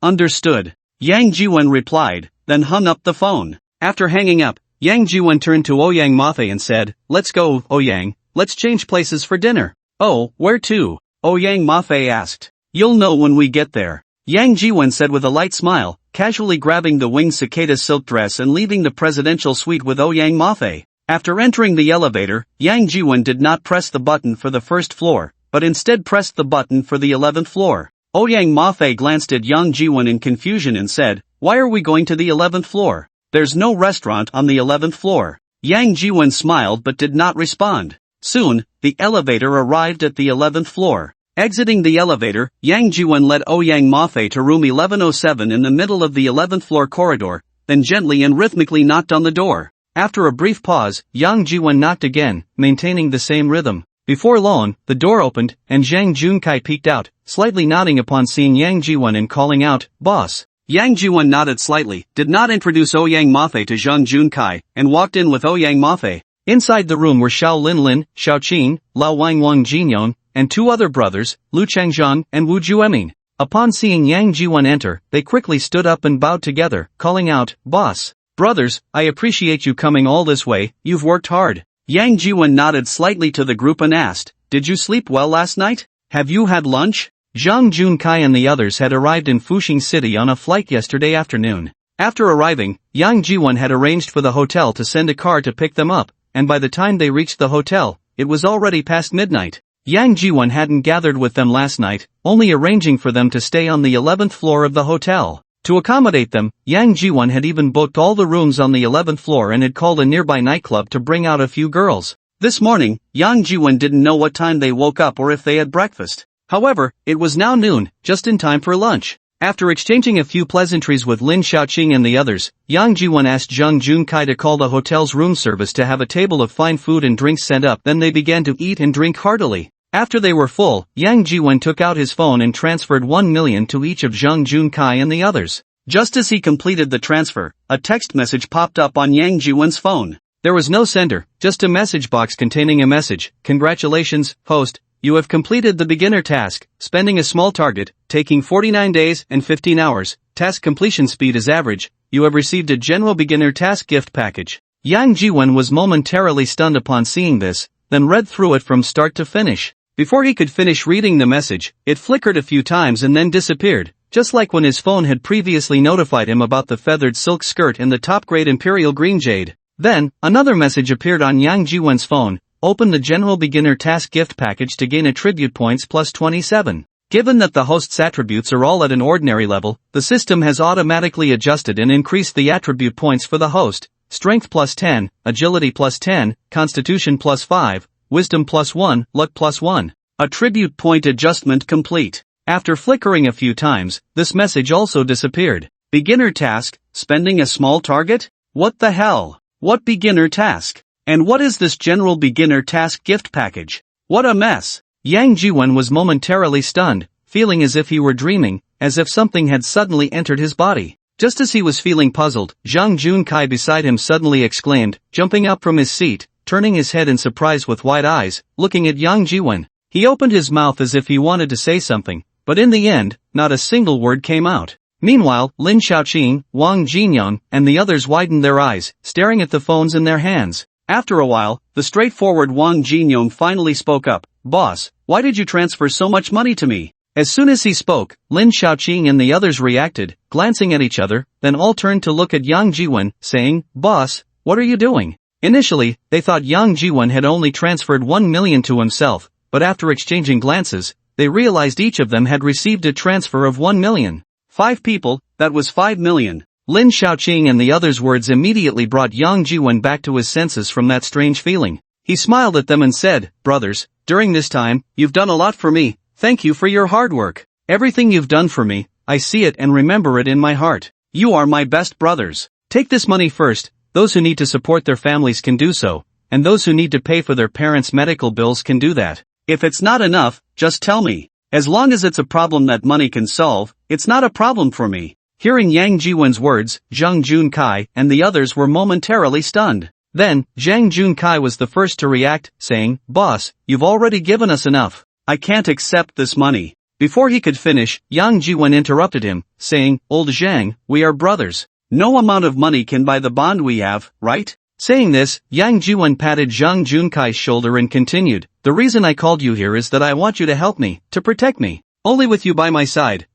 Understood," Yang Jiwen replied, then hung up the phone. After hanging up, Yang Jiwen turned to Ouyang Mafe and said, "Let's go, Ouyang, let's change places for dinner." "Oh, where to?" Ouyang Mafe asked. "You'll know when we get there," Yang Jiwen said with a light smile, casually grabbing the winged cicada silk dress and leaving the presidential suite with Ouyang Mafe. After entering the elevator, Yang Jiwon did not press the button for the first floor, but instead pressed the button for the 11th floor. Yang Mafei glanced at Yang Jiwon in confusion and said, "Why are we going to the 11th floor? There's no restaurant on the 11th floor." Yang Jiwon smiled but did not respond. Soon, the elevator arrived at the 11th floor. Exiting the elevator, Yang Jiwon led Yang Mafei to room 1107 in the middle of the 11th floor corridor, then gently and rhythmically knocked on the door. After a brief pause, Yang Jiwon knocked again, maintaining the same rhythm. Before long, the door opened, and Zhang Junkai peeked out, slightly nodding upon seeing Yang Jiwon and calling out, "Boss." Yang Jiwon nodded slightly, did not introduce Yang Mafei to Zhang Junkai, and walked in with Yang Mafei. Inside the room were Xiao Lin, Xiao Qin, Lao Wangwang Jinyon, and two other brothers, Lu Changzhang and Wu Juemin. Upon seeing Yang Jiwon enter, they quickly stood up and bowed together, calling out, "Boss." "Brothers, I appreciate you coming all this way, you've worked hard." Yang Jiwon nodded slightly to the group and asked, "Did you sleep well last night? Have you had lunch?" Zhang Junkai and the others had arrived in Fuxing City on a flight yesterday afternoon. After arriving, Yang Jiwon had arranged for the hotel to send a car to pick them up, and by the time they reached the hotel, it was already past midnight. Yang Jiwon hadn't gathered with them last night, only arranging for them to stay on the 11th floor of the hotel. To accommodate them, Yang Jiwon had even booked all the rooms on the 11th floor and had called a nearby nightclub to bring out a few girls. This morning, Yang Jiwon didn't know what time they woke up or if they had breakfast. However, it was now noon, just in time for lunch. After exchanging a few pleasantries with Lin Xiaoqing and the others, Yang Jiwon asked Zhang Junkai to call the hotel's room service to have a table of fine food and drinks sent up. Then they began to eat and drink heartily. After they were full, Yang Jiwon took out his phone and transferred 1 million to each of Zhang Junkai and the others. Just as he completed the transfer, a text message popped up on Yang Jiwon's phone. There was no sender, just a message box containing a message. "Congratulations, host, you have completed the beginner task, spending a small target, taking 49 days and 15 hours, task completion speed is average, you have received a general beginner task gift package." Yang Jiwon was momentarily stunned upon seeing this, then read through it from start to finish. Before he could finish reading the message, it flickered a few times and then disappeared, just like when his phone had previously notified him about the feathered silk skirt and the top-grade imperial green jade. Then, another message appeared on Yang Jiwon's phone: "Open the general beginner task gift package to gain attribute points plus 27. Given that the host's attributes are all at an ordinary level, the system has automatically adjusted and increased the attribute points for the host: strength plus 10, agility plus 10, constitution plus 5, wisdom plus 1, luck plus 1. Attribute point adjustment complete." After flickering a few times, this message also disappeared. Beginner task, spending a small target? What the hell? What beginner task? And what is this general beginner task gift package? What a mess! Yang Jiwon was momentarily stunned, feeling as if he were dreaming, as if something had suddenly entered his body. Just as he was feeling puzzled, Zhang Junkai beside him suddenly exclaimed, jumping up from his seat, turning his head in surprise with wide eyes, looking at Yang Jiwon. He opened his mouth as if he wanted to say something, but in the end, not a single word came out. Meanwhile, Lin Xiaoqing, Wang Jinyon, and the others widened their eyes, staring at the phones in their hands. After a while, the straightforward Wang Jinyon finally spoke up. "Boss, why did you transfer so much money to me?" As soon as he spoke, Lin Xiaoqing and the others reacted, glancing at each other, then all turned to look at Yang Jiwon, saying, "Boss, what are you doing?" Initially, they thought Yang Jiwon had only transferred 1 million to himself, but after exchanging glances, they realized each of them had received a transfer of 1 million. 5 people, that was 5 million. Lin Xiaoqing and the others' words immediately brought Yang Jiwon back to his senses from that strange feeling. He smiled at them and said, "Brothers, during this time, you've done a lot for me, thank you for your hard work. Everything you've done for me, I see it and remember it in my heart. You are my best brothers. Take this money first, those who need to support their families can do so, and those who need to pay for their parents' medical bills can do that. If it's not enough, just tell me. As long as it's a problem that money can solve, it's not a problem for me." Hearing Yang Jiwon's words, Zhang Junkai and the others were momentarily stunned. Then, Zhang Junkai was the first to react, saying, "Boss, you've already given us enough. I can't accept this money." Before he could finish, Yang Jiwon interrupted him, saying, "Old Zhang, we are brothers. No amount of money can buy the bond we have, right?" Saying this, Yang Jiwon patted Zhang Junkai's shoulder and continued, "The reason I called you here is that I want you to help me, to protect me. Only with you by my side,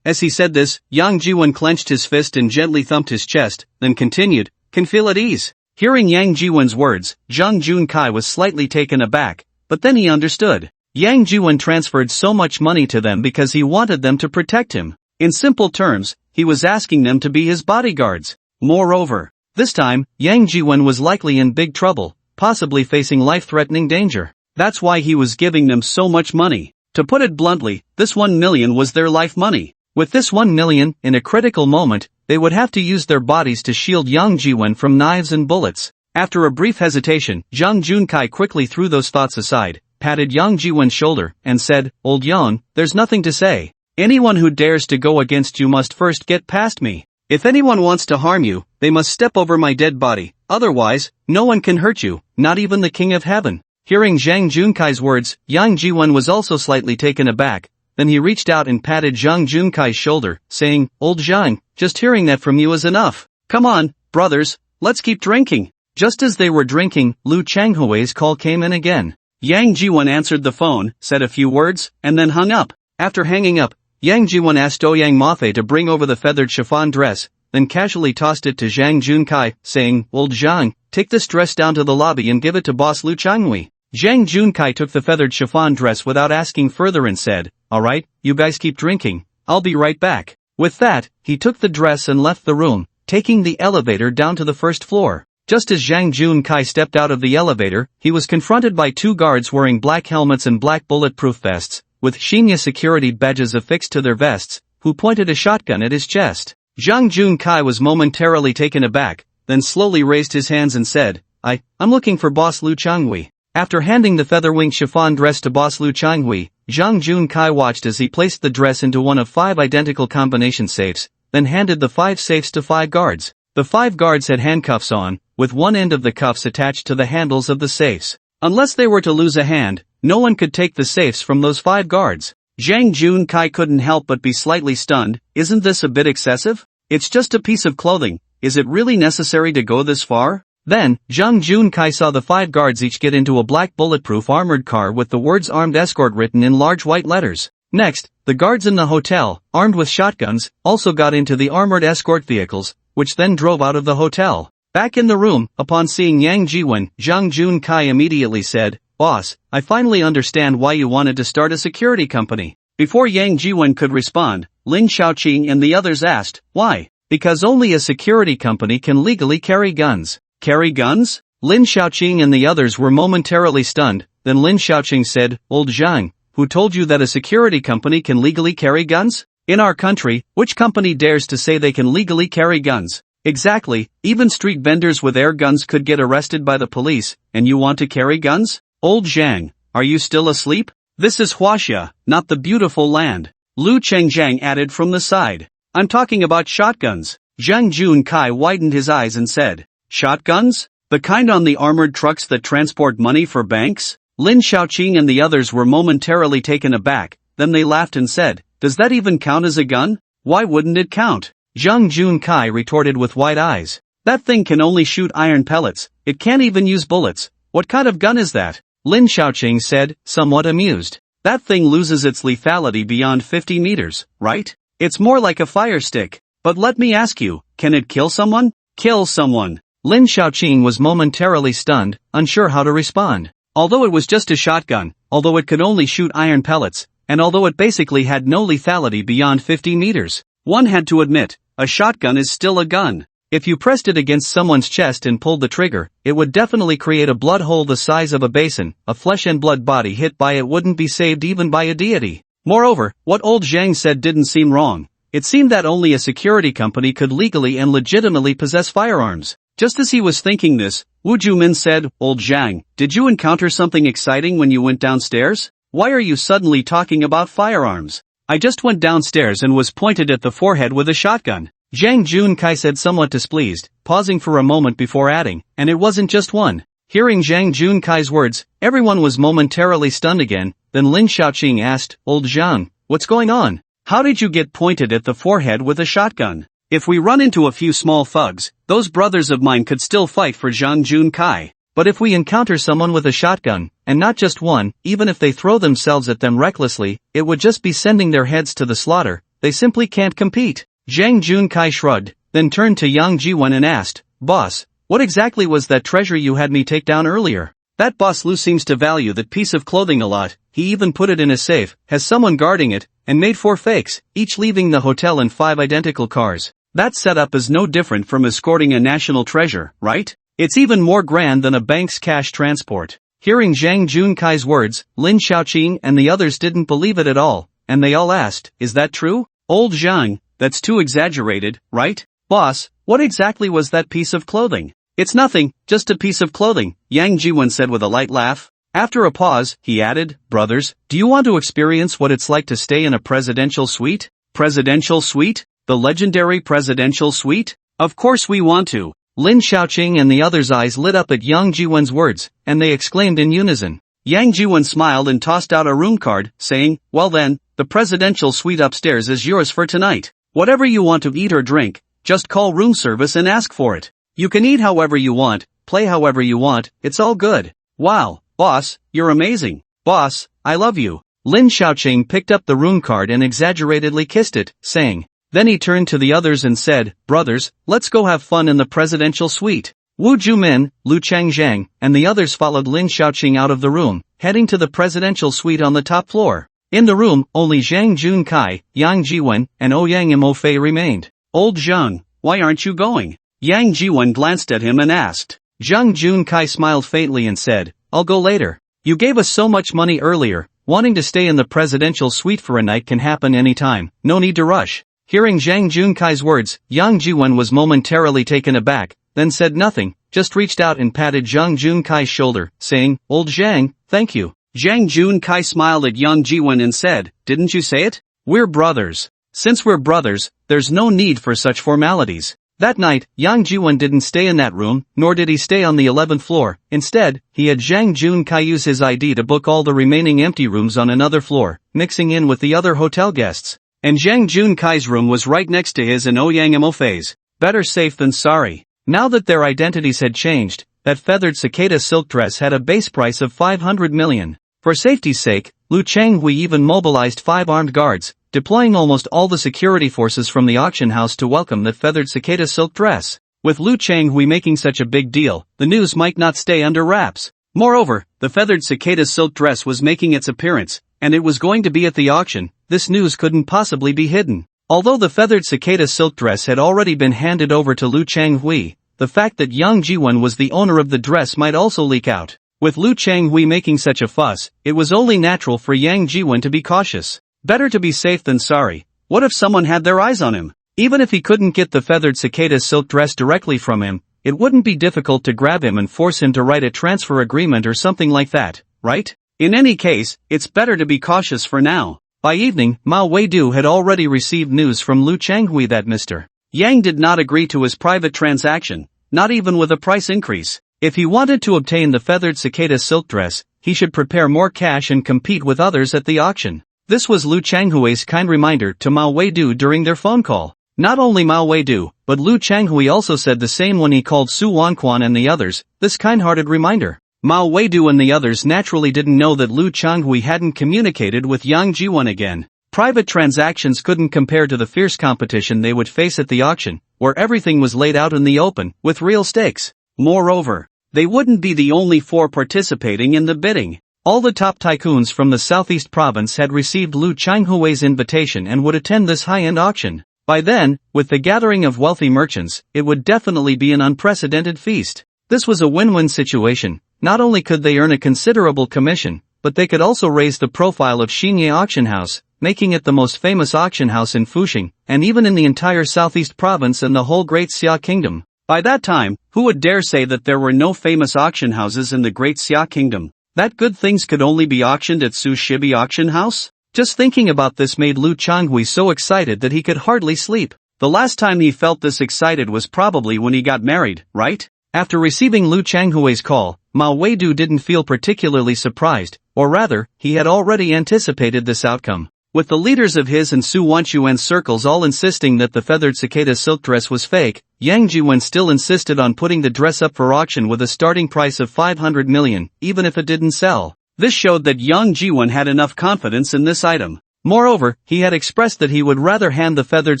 As he said this, Yang Jiwon clenched his fist and gently thumped his chest, then continued, "can feel at ease. Hearing Yang Jiwen's words, Zhang Junkai was slightly taken aback, but then he understood. Yang Jiwen transferred so much money to them because he wanted them to protect him. In simple terms, he was asking them to be his bodyguards. Moreover, this time, Yang Jiwen was likely in big trouble, possibly facing life-threatening danger. That's why he was giving them so much money. To put it bluntly, this 1 million was their life money. With this 1 million, in a critical moment, they would have to use their bodies to shield Yang Jiwen from knives and bullets. After a brief hesitation, Zhang Junkai quickly threw those thoughts aside, patted Yang Jiwen's shoulder, and said, "Old Yang, there's nothing to say. Anyone who dares to go against you must first get past me. If anyone wants to harm you, they must step over my dead body, otherwise, no one can hurt you, not even the King of Heaven." Hearing Zhang Junkai's words, Yang Jiwen was also slightly taken aback, then he reached out and patted Zhang Junkai's shoulder, saying, "Old Zhang, just hearing that from you is enough. Come on, brothers, let's keep drinking." Just as they were drinking, Lu Changhui's call came in again. Yang Jiwen answered the phone, said a few words, and then hung up. After hanging up, Yang Jiwen asked Ouyang Mafe to bring over the feathered chiffon dress, then casually tossed it to Zhang Junkai, saying, "Old Zhang, take this dress down to the lobby and give it to boss Lu Changhui." Zhang Junkai took the feathered chiffon dress without asking further and said, "Alright, you guys keep drinking, I'll be right back." With that, he took the dress and left the room, taking the elevator down to the first floor. Just as Zhang Junkai stepped out of the elevator, he was confronted by two guards wearing black helmets and black bulletproof vests, with Shinya security badges affixed to their vests, who pointed a shotgun at his chest. Zhang Junkai was momentarily taken aback, then slowly raised his hands and said, I'm looking for boss Lu Changhui." After handing the feather-wing chiffon dress to boss Lu Changhui, Zhang Junkai watched as he placed the dress into one of 5 identical combination safes, then handed the 5 safes to 5 guards. The 5 guards had handcuffs on, with one end of the cuffs attached to the handles of the safes. Unless they were to lose a hand, no one could take the safes from those 5 guards. Zhang Junkai couldn't help but be slightly stunned. Isn't this a bit excessive? It's just a piece of clothing. Is it really necessary to go this far? Then, Zhang Junkai saw the 5 guards each get into a black bulletproof armored car with the words "Armed Escort" written in large white letters. Next, the guards in the hotel, armed with shotguns, also got into the armored escort vehicles, which then drove out of the hotel. Back in the room, upon seeing Yang Jiwen, Zhang Junkai immediately said, "Boss, I finally understand why you wanted to start a security company." Before Yang Jiwen could respond, Lin Xiaoqing and the others asked, "Why?" "Because only a security company can legally carry guns." "Carry guns?" Lin Xiaoqing and the others were momentarily stunned, then Lin Xiaoqing said, "Old Zhang, who told you that a security company can legally carry guns? In our country, which company dares to say they can legally carry guns?" "Exactly, even street vendors with air guns could get arrested by the police, and you want to carry guns? Old Zhang, are you still asleep? This is Huaxia, not the beautiful land." Lu Chengjiang added from the side, "I'm talking about shotguns." Zhang Junkai widened his eyes and said, "Shotguns? The kind on the armored trucks that transport money for banks?" Lin Xiaoqing and the others were momentarily taken aback, then they laughed and said, "Does that even count as a gun? Why wouldn't it count?" Zhang Junkai retorted with wide eyes, "That thing can only shoot iron pellets, it can't even use bullets. What kind of gun is that?" Lin Xiaoqing said, somewhat amused, "That thing loses its lethality beyond 50 meters, right? It's more like a fire stick. But let me ask you, can it kill someone?" "Kill someone?" Lin Xiaoqing was momentarily stunned, unsure how to respond. Although it was just a shotgun, although it could only shoot iron pellets, and although it basically had no lethality beyond 50 meters, one had to admit, a shotgun is still a gun. If you pressed it against someone's chest and pulled the trigger, it would definitely create a blood hole the size of a basin. A flesh and blood body hit by it wouldn't be saved even by a deity. Moreover, what old Zhang said didn't seem wrong. It seemed that only a security company could legally and legitimately possess firearms. Just as he was thinking this, Wu Jumin said, "Old Zhang, did you encounter something exciting when you went downstairs? Why are you suddenly talking about firearms?" "I just went downstairs and was pointed at the forehead with a shotgun," Zhang Junkai said somewhat displeased, pausing for a moment before adding, "and it wasn't just one." Hearing Zhang Junkai's words, everyone was momentarily stunned again, then Lin Xiaoqing asked, "Old Zhang, what's going on? How did you get pointed at the forehead with a shotgun?" "If we run into a few small thugs, those brothers of mine could still fight for Zhang Junkai. But if we encounter someone with a shotgun, and not just one, even if they throw themselves at them recklessly, it would just be sending their heads to the slaughter. They simply can't compete." Zhang Junkai shrugged, then turned to Yang Jiwen and asked, "Boss, What exactly was that treasure you had me take down earlier? That boss Lu seems to value that piece of clothing a lot. He even put it in a safe, has someone guarding it, and made 4 fakes, each leaving the hotel in 5 identical cars. That setup is no different from escorting a national treasure, right? It's even more grand than a bank's cash transport. Hearing Zhang Junkai's words, Lin Xiaoqing and the others didn't believe it at all, and they all asked, is that true? Old Zhang, that's too exaggerated, right? Boss, what exactly was that piece of clothing? It's nothing, just a piece of clothing, Yang Jiwen said with a light laugh. After a pause, he added, brothers, do you want to experience what it's like to stay in a presidential suite? Presidential suite? The legendary presidential suite? Of course we want to. Lin Xiaoqing and the others' eyes lit up at Yang Jiwen's words, and they exclaimed in unison. Yang Jiwen smiled and tossed out a room card, saying, well then, the presidential suite upstairs is yours for tonight. Whatever you want to eat or drink, just call room service and ask for it. You can eat however you want, play however you want, it's all good. Wow, boss, you're amazing. Boss, I love you. Lin Xiaoqing picked up the room card and exaggeratedly kissed it, saying. Then he turned to the others and said, brothers, let's go have fun in the presidential suite. Wu Jumin, Lu Changzhang, and the others followed Lin Xiaoqing out of the room, heading to the presidential suite on the top floor. In the room, only Zhang Junkai, Yang Jiwen, and Ouyang Imofei remained. Old Zhang, why aren't you going? Yang Jiwen glanced at him and asked. Zhang Junkai smiled faintly and said, I'll go later. You gave us so much money earlier, wanting to stay in the presidential suite for a night can happen anytime, no need to rush. Hearing Zhang Junkai's words, Yang Jiwen was momentarily taken aback, then said nothing, just reached out and patted Zhang Junkai's shoulder, saying, Old Zhang, thank you. Zhang Junkai smiled at Yang Jiwen and said, didn't you say it? We're brothers. Since we're brothers, there's no need for such formalities. That night, Yang Jiwen didn't stay in that room, nor did he stay on the 11th floor. Instead, he had Zhang Junkai use his ID to book all the remaining empty rooms on another floor, mixing in with the other hotel guests. And Zhang Junkai's room was right next to his and Ouyang Imofei's. Better safe than sorry. Now that their identities had changed, that feathered cicada silk dress had a base price of 500 million. For safety's sake, Lu Changhui even mobilized 5 armed guards, deploying almost all the security forces from the auction house to welcome that feathered cicada silk dress. With Lu Changhui making such a big deal, the news might not stay under wraps. Moreover, the feathered cicada silk dress was making its appearance, and it was going to be at the auction. This news couldn't possibly be hidden. Although the feathered cicada silk dress had already been handed over to Lu Changhui, the fact that Yang Jiwen was the owner of the dress might also leak out. With Lu Changhui making such a fuss, it was only natural for Yang Jiwen to be cautious. Better to be safe than sorry. What if someone had their eyes on him? Even if he couldn't get the feathered cicada silk dress directly from him, it wouldn't be difficult to grab him and force him to write a transfer agreement or something like that, right? In any case, it's better to be cautious for now. By evening, Mao Weidu had already received news from Lu Changhui that Mr. Yang did not agree to his private transaction, not even with a price increase. If he wanted to obtain the feathered cicada silk dress, he should prepare more cash and compete with others at the auction. This was Lu Changhui's kind reminder to Mao Weidu during their phone call. Not only Mao Weidu, but Lu Changhui also said the same when he called Su Wanquan and the others, this kind-hearted reminder. Mao Weidu and the others naturally didn't know that Lu Changhui hadn't communicated with Yang Jiwen again. Private transactions couldn't compare to the fierce competition they would face at the auction, where everything was laid out in the open, with real stakes. Moreover, they wouldn't be the only 4 participating in the bidding. All the top tycoons from the southeast province had received Lu Changhui's invitation and would attend this high-end auction. By then, with the gathering of wealthy merchants, it would definitely be an unprecedented feast. This was a win-win situation. Not only could they earn a considerable commission, but they could also raise the profile of Xinye Auction House, making it the most famous auction house in Fuxing, and even in the entire southeast province and the whole Great Xia Kingdom. By that time, who would dare say that there were no famous auction houses in the Great Xia Kingdom? That good things could only be auctioned at Su Shibi Auction House? Just thinking about this made Lu Changhui so excited that he could hardly sleep. The last time he felt this excited was probably when he got married, right? After receiving Lu Changhui's call, Mao Weidu didn't feel particularly surprised, or rather, he had already anticipated this outcome. With the leaders of his and Su Wanquan's circles all insisting that the feathered cicada silk dress was fake, Yang Jiwen still insisted on putting the dress up for auction with a starting price of 500 million, even if it didn't sell. This showed that Yang Jiwen had enough confidence in this item. Moreover, he had expressed that he would rather hand the feathered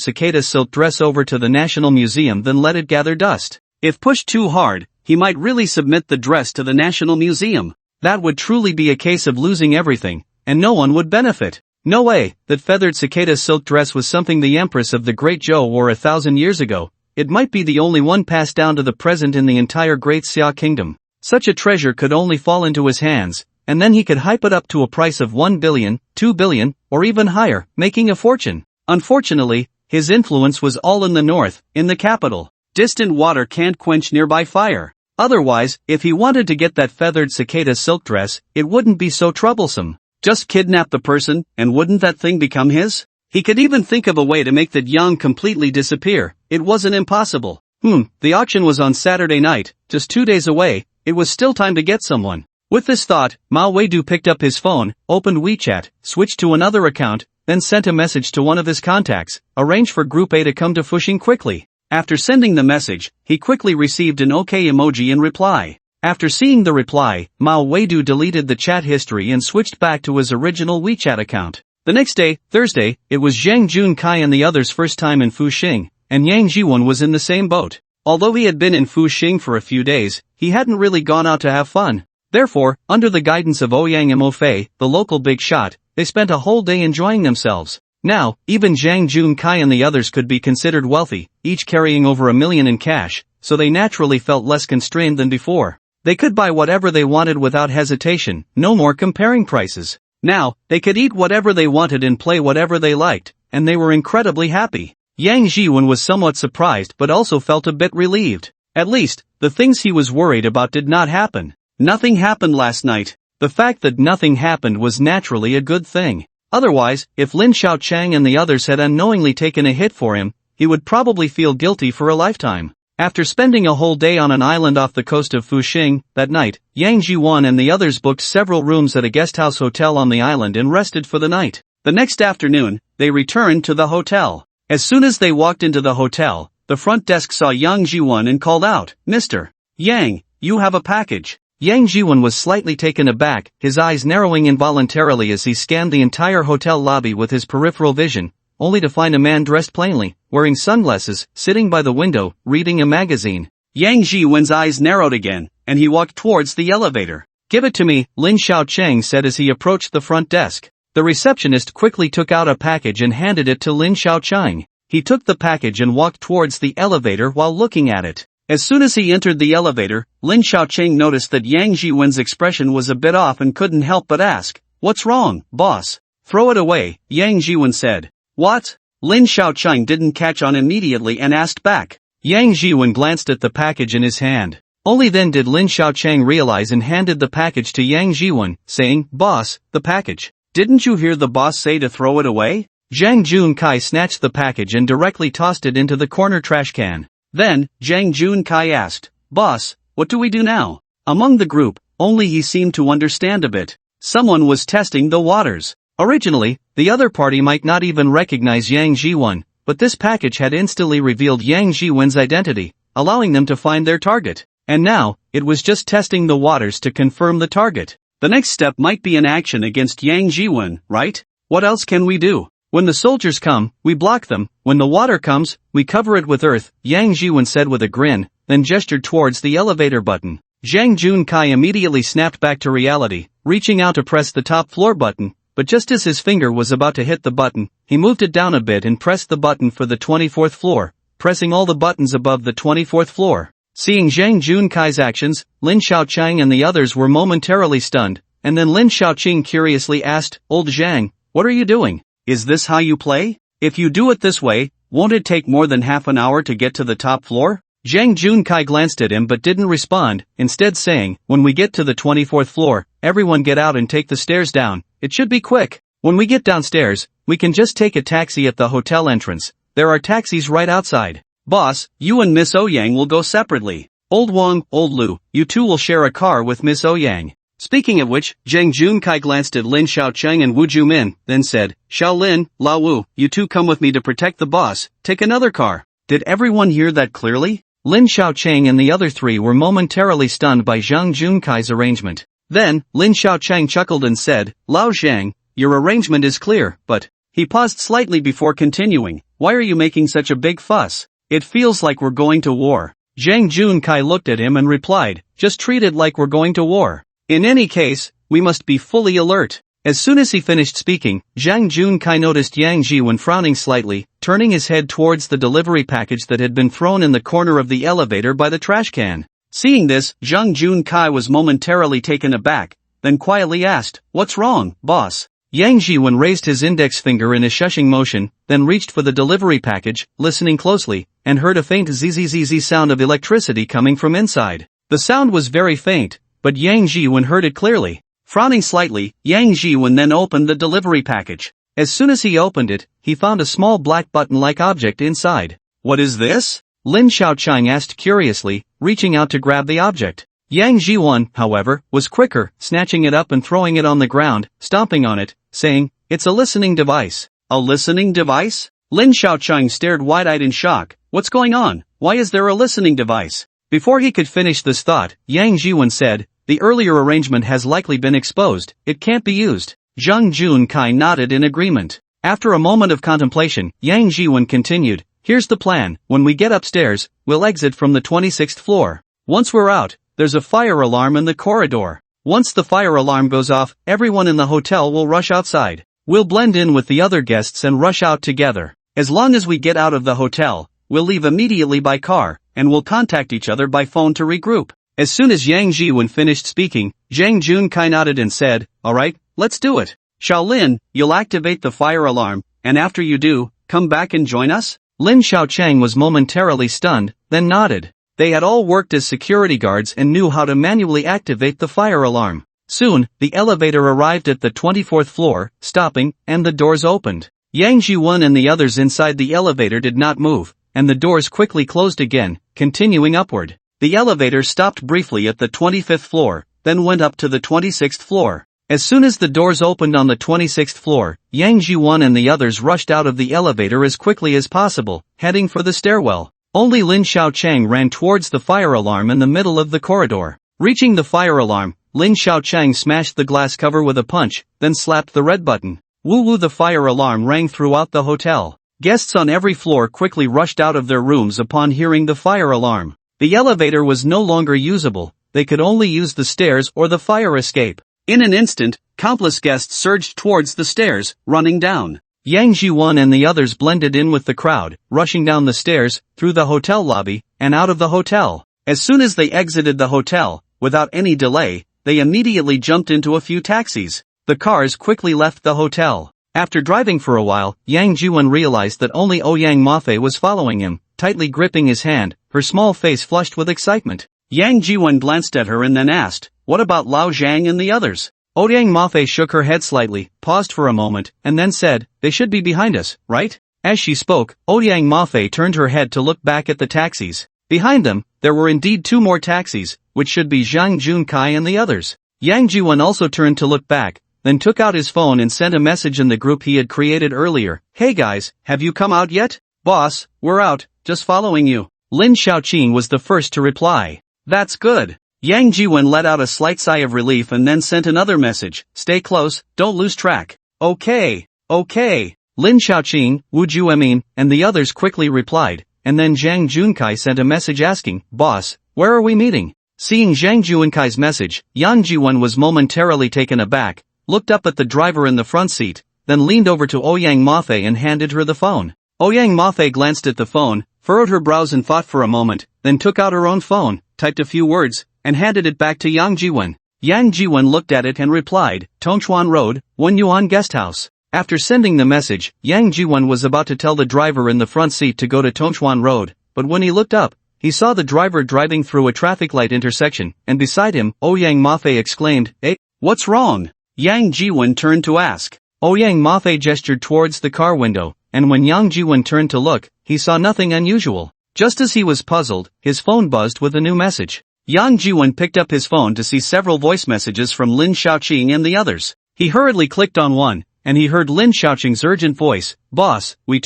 cicada silk dress over to the National Museum than let it gather dust. If pushed too hard, he might really submit the dress to the National Museum. That would truly be a case of losing everything, and no one would benefit. No way, that feathered cicada silk dress was something the Empress of the Great Zhou wore 1,000 years ago. It might be the only one passed down to the present in the entire Great Xia Kingdom. Such a treasure could only fall into his hands, and then he could hype it up to a price of 1 billion, 2 billion, or even higher, making a fortune. Unfortunately, his influence was all in the north, in the capital. Distant water can't quench nearby fire. Otherwise, if he wanted to get that feathered cicada silk dress, it wouldn't be so troublesome. Just kidnap the person, and wouldn't that thing become his? He could even think of a way to make that yang completely disappear. It wasn't impossible. The auction was on Saturday night, just 2 days away. It was still time to get someone. With this thought, Mao Weidu picked up his phone, opened WeChat, switched to another account, then sent a message to one of his contacts, arranged for Group A to come to Fuxing quickly. After sending the message, he quickly received an OK emoji in reply. After seeing the reply, Mao Weidu deleted the chat history and switched back to his original WeChat account. The next day, Thursday, it was Zhang Junkai and the others' first time in Fuxing, and Yang Jiwen was in the same boat. Although he had been in Fuxing for a few days, he hadn't really gone out to have fun. Therefore, under the guidance of Ouyang and Mofei, the local big shot, they spent a whole day enjoying themselves. Now, even Zhang Junkai and the others could be considered wealthy, each carrying over 1 million in cash, so they naturally felt less constrained than before. They could buy whatever they wanted without hesitation, no more comparing prices. Now, they could eat whatever they wanted and play whatever they liked, and they were incredibly happy. Yang Jiwen was somewhat surprised but also felt a bit relieved. At least, the things he was worried about did not happen. Nothing happened last night. The fact that nothing happened was naturally a good thing. Otherwise, if Lin Xiaochang and the others had unknowingly taken a hit for him, he would probably feel guilty for a lifetime. After spending a whole day on an island off the coast of Fuxing, that night, Yang Jiwen and the others booked several rooms at a guesthouse hotel on the island and rested for the night. The next afternoon, they returned to the hotel. As soon as they walked into the hotel, the front desk saw Yang Jiwen and called out, "Mr. Yang, you have a package." Yang Jiwen was slightly taken aback, his eyes narrowing involuntarily as he scanned the entire hotel lobby with his peripheral vision, only to find a man dressed plainly, wearing sunglasses, sitting by the window, reading a magazine. Yang Jiwen's eyes narrowed again, and he walked towards the elevator. "Give it to me," Lin Xiaochang said as he approached the front desk. The receptionist quickly took out a package and handed it to Lin Xiaochang. He took the package and walked towards the elevator while looking at it. As soon as he entered the elevator, Lin Xiaochang noticed that Yang Jiwen's expression was a bit off and couldn't help but ask, "What's wrong, boss?" "Throw it away," Yang Jiwen said. "What?" Lin Xiaochang didn't catch on immediately and asked back. Yang Jiwen glanced at the package in his hand. Only then did Lin Xiaochang realize and handed the package to Yang Jiwen, saying, "Boss, the package. Didn't you hear the boss say to throw it away?" Zhang Junkai snatched the package and directly tossed it into the corner trash can. Then, Zhang Junkai asked, "Boss, what do we do now?" Among the group, only he seemed to understand a bit. Someone was testing the waters. Originally, the other party might not even recognize Yang Jiwen, but this package had instantly revealed Yang Jiwen's identity, allowing them to find their target. And now, it was just testing the waters to confirm the target. The next step might be an action against Yang Jiwen, right? What else can we do? When the soldiers come, we block them. When the water comes, we cover it with earth, Yang Jiwen said with a grin, then gestured towards the elevator button. Zhang Junkai immediately snapped back to reality, reaching out to press the top floor button, but just as his finger was about to hit the button, he moved it down a bit and pressed the button for the 24th floor, pressing all the buttons above the 24th floor. Seeing Zhang Junkai's actions, Lin Xiaochang and the others were momentarily stunned, and then Lin Xiaochang curiously asked, "Old Zhang, what are you doing? Is this how you play? If you do it this way, won't it take more than half an hour to get to the top floor?" Zhang Junkai glanced at him but didn't respond, instead saying, "When we get to the 24th floor, everyone get out and take the stairs down. It should be quick. When we get downstairs, we can just take a taxi at the hotel entrance. There are taxis right outside. Boss, you and Miss Ouyang will go separately. Old Wang, Old Lu, you two will share a car with Miss Ouyang." Speaking of which, Zhang Junkai glanced at Lin Xiaochang and Wu Jumin, then said, "Xiao Lin, Lao Wu, you two come with me to protect the boss, take another car." Did everyone hear that clearly? Lin Xiaochang and the other three were momentarily stunned by Zhang Junkai's arrangement. Then, Lin Xiaochang chuckled and said, "Lao Zhang, your arrangement is clear, but..." He paused slightly before continuing, "Why are you making such a big fuss? It feels like we're going to war." Zhang Junkai looked at him and replied, just treat it like we're going to war. In any case, we must be fully alert. As soon as he finished speaking, Zhang Junkai noticed Yang Jiwen frowning slightly, turning his head towards the delivery package that had been thrown in the corner of the elevator by the trash can. Seeing this, Zhang Junkai was momentarily taken aback, then quietly asked, what's wrong, boss? Yang Jiwen raised his index finger in a shushing motion, then reached for the delivery package, listening closely, and heard a faint zzz sound of electricity coming from inside. The sound was very faint, but Yang Jiwen heard it clearly. Frowning slightly, Yang Jiwen then opened the delivery package. As soon as he opened it, he found a small black button-like object inside. What is this? Lin Xiaochang asked curiously, reaching out to grab the object. Yang Jiwen, however, was quicker, snatching it up and throwing it on the ground, stomping on it, saying, it's a listening device. A listening device? Lin Xiaochang stared wide-eyed in shock. What's going on? Why is there a listening device? Before he could finish this thought, Yang Jiwen said, the earlier arrangement has likely been exposed, it can't be used. Zhang Junkai nodded in agreement. After a moment of contemplation, Yang Jiwen continued, here's the plan, when we get upstairs, we'll exit from the 26th floor. Once we're out, there's a fire alarm in the corridor. Once the fire alarm goes off, everyone in the hotel will rush outside. We'll blend in with the other guests and rush out together. As long as we get out of the hotel, we'll leave immediately by car, and we'll contact each other by phone to regroup. As soon as Yang Jiwen finished speaking, Zhang Junkai nodded and said, alright, let's do it. Shaolin, you'll activate the fire alarm, and after you do, come back and join us? Lin Xiaochang was momentarily stunned, then nodded. They had all worked as security guards and knew how to manually activate the fire alarm. Soon, the elevator arrived at the 24th floor, stopping, and the doors opened. Yang Jiwen and the others inside the elevator did not move, and the doors quickly closed again, continuing upward. The elevator stopped briefly at the 25th floor, then went up to the 26th floor. As soon as the doors opened on the 26th floor, Yang Jiwen and the others rushed out of the elevator as quickly as possible, heading for the stairwell. Only Lin Xiaochang ran towards the fire alarm in the middle of the corridor. Reaching the fire alarm, Lin Xiaochang smashed the glass cover with a punch, then slapped the red button. Woo-woo, the fire alarm rang throughout the hotel. Guests on every floor quickly rushed out of their rooms upon hearing the fire alarm. The elevator was no longer usable, they could only use the stairs or the fire escape. In an instant, countless guests surged towards the stairs, running down. Yang Jiwen and the others blended in with the crowd, rushing down the stairs, through the hotel lobby, and out of the hotel. As soon as they exited the hotel, without any delay, they immediately jumped into a few taxis. The cars quickly left the hotel. After driving for a while, Yang Jiwen realized that only Ouyang Mafe was following him, tightly gripping his hand, her small face flushed with excitement. Yang Jiwen glanced at her and then asked, what about Lao Zhang and the others? Ouyang Mafe shook her head slightly, paused for a moment, and then said, they should be behind us, right? As she spoke, Ouyang Mafe turned her head to look back at the taxis. Behind them, there were indeed two more taxis, which should be Zhang Junkai and the others. Yang Jiwen also turned to look back, then took out his phone and sent a message in the group he had created earlier. Hey guys, have you come out yet? Boss, we're out, just following you. Lin Xiaoqing was the first to reply. That's good. Yang Jiwen let out a slight sigh of relief and then sent another message. Stay close, don't lose track. Okay. Lin Xiaoqing, Wu Juemin, and the others quickly replied, and then Zhang Junkai sent a message asking, Boss, where are we meeting? Seeing Zhang Junkai's message, Yang Jiwen was momentarily taken aback, looked up at the driver in the front seat, then leaned over to Ouyang Mafe and handed her the phone. Ouyang Mafe glanced at the phone, furrowed her brows and thought for a moment, then took out her own phone, typed a few words, and handed it back to Yang Jiwen. Yang Jiwen looked at it and replied, Tongchuan Road, 1 Yuan Guest House. After sending the message, Yang Jiwen was about to tell the driver in the front seat to go to Tongchuan Road, but when he looked up, he saw the driver driving through a traffic light intersection, and beside him, Ouyang Mafe exclaimed, Hey, what's wrong? Yang Jiwen turned to ask. Ouyang Mafe gestured towards the car window, and when Yang Jiwen turned to look, he saw nothing unusual. Just as he was puzzled, his phone buzzed with a new message. Yang Jiwen picked up his phone to see several voice messages from Lin Xiaoqing and the others. He hurriedly clicked on one, and he heard Lin Xiaoqing's urgent voice, Boss, we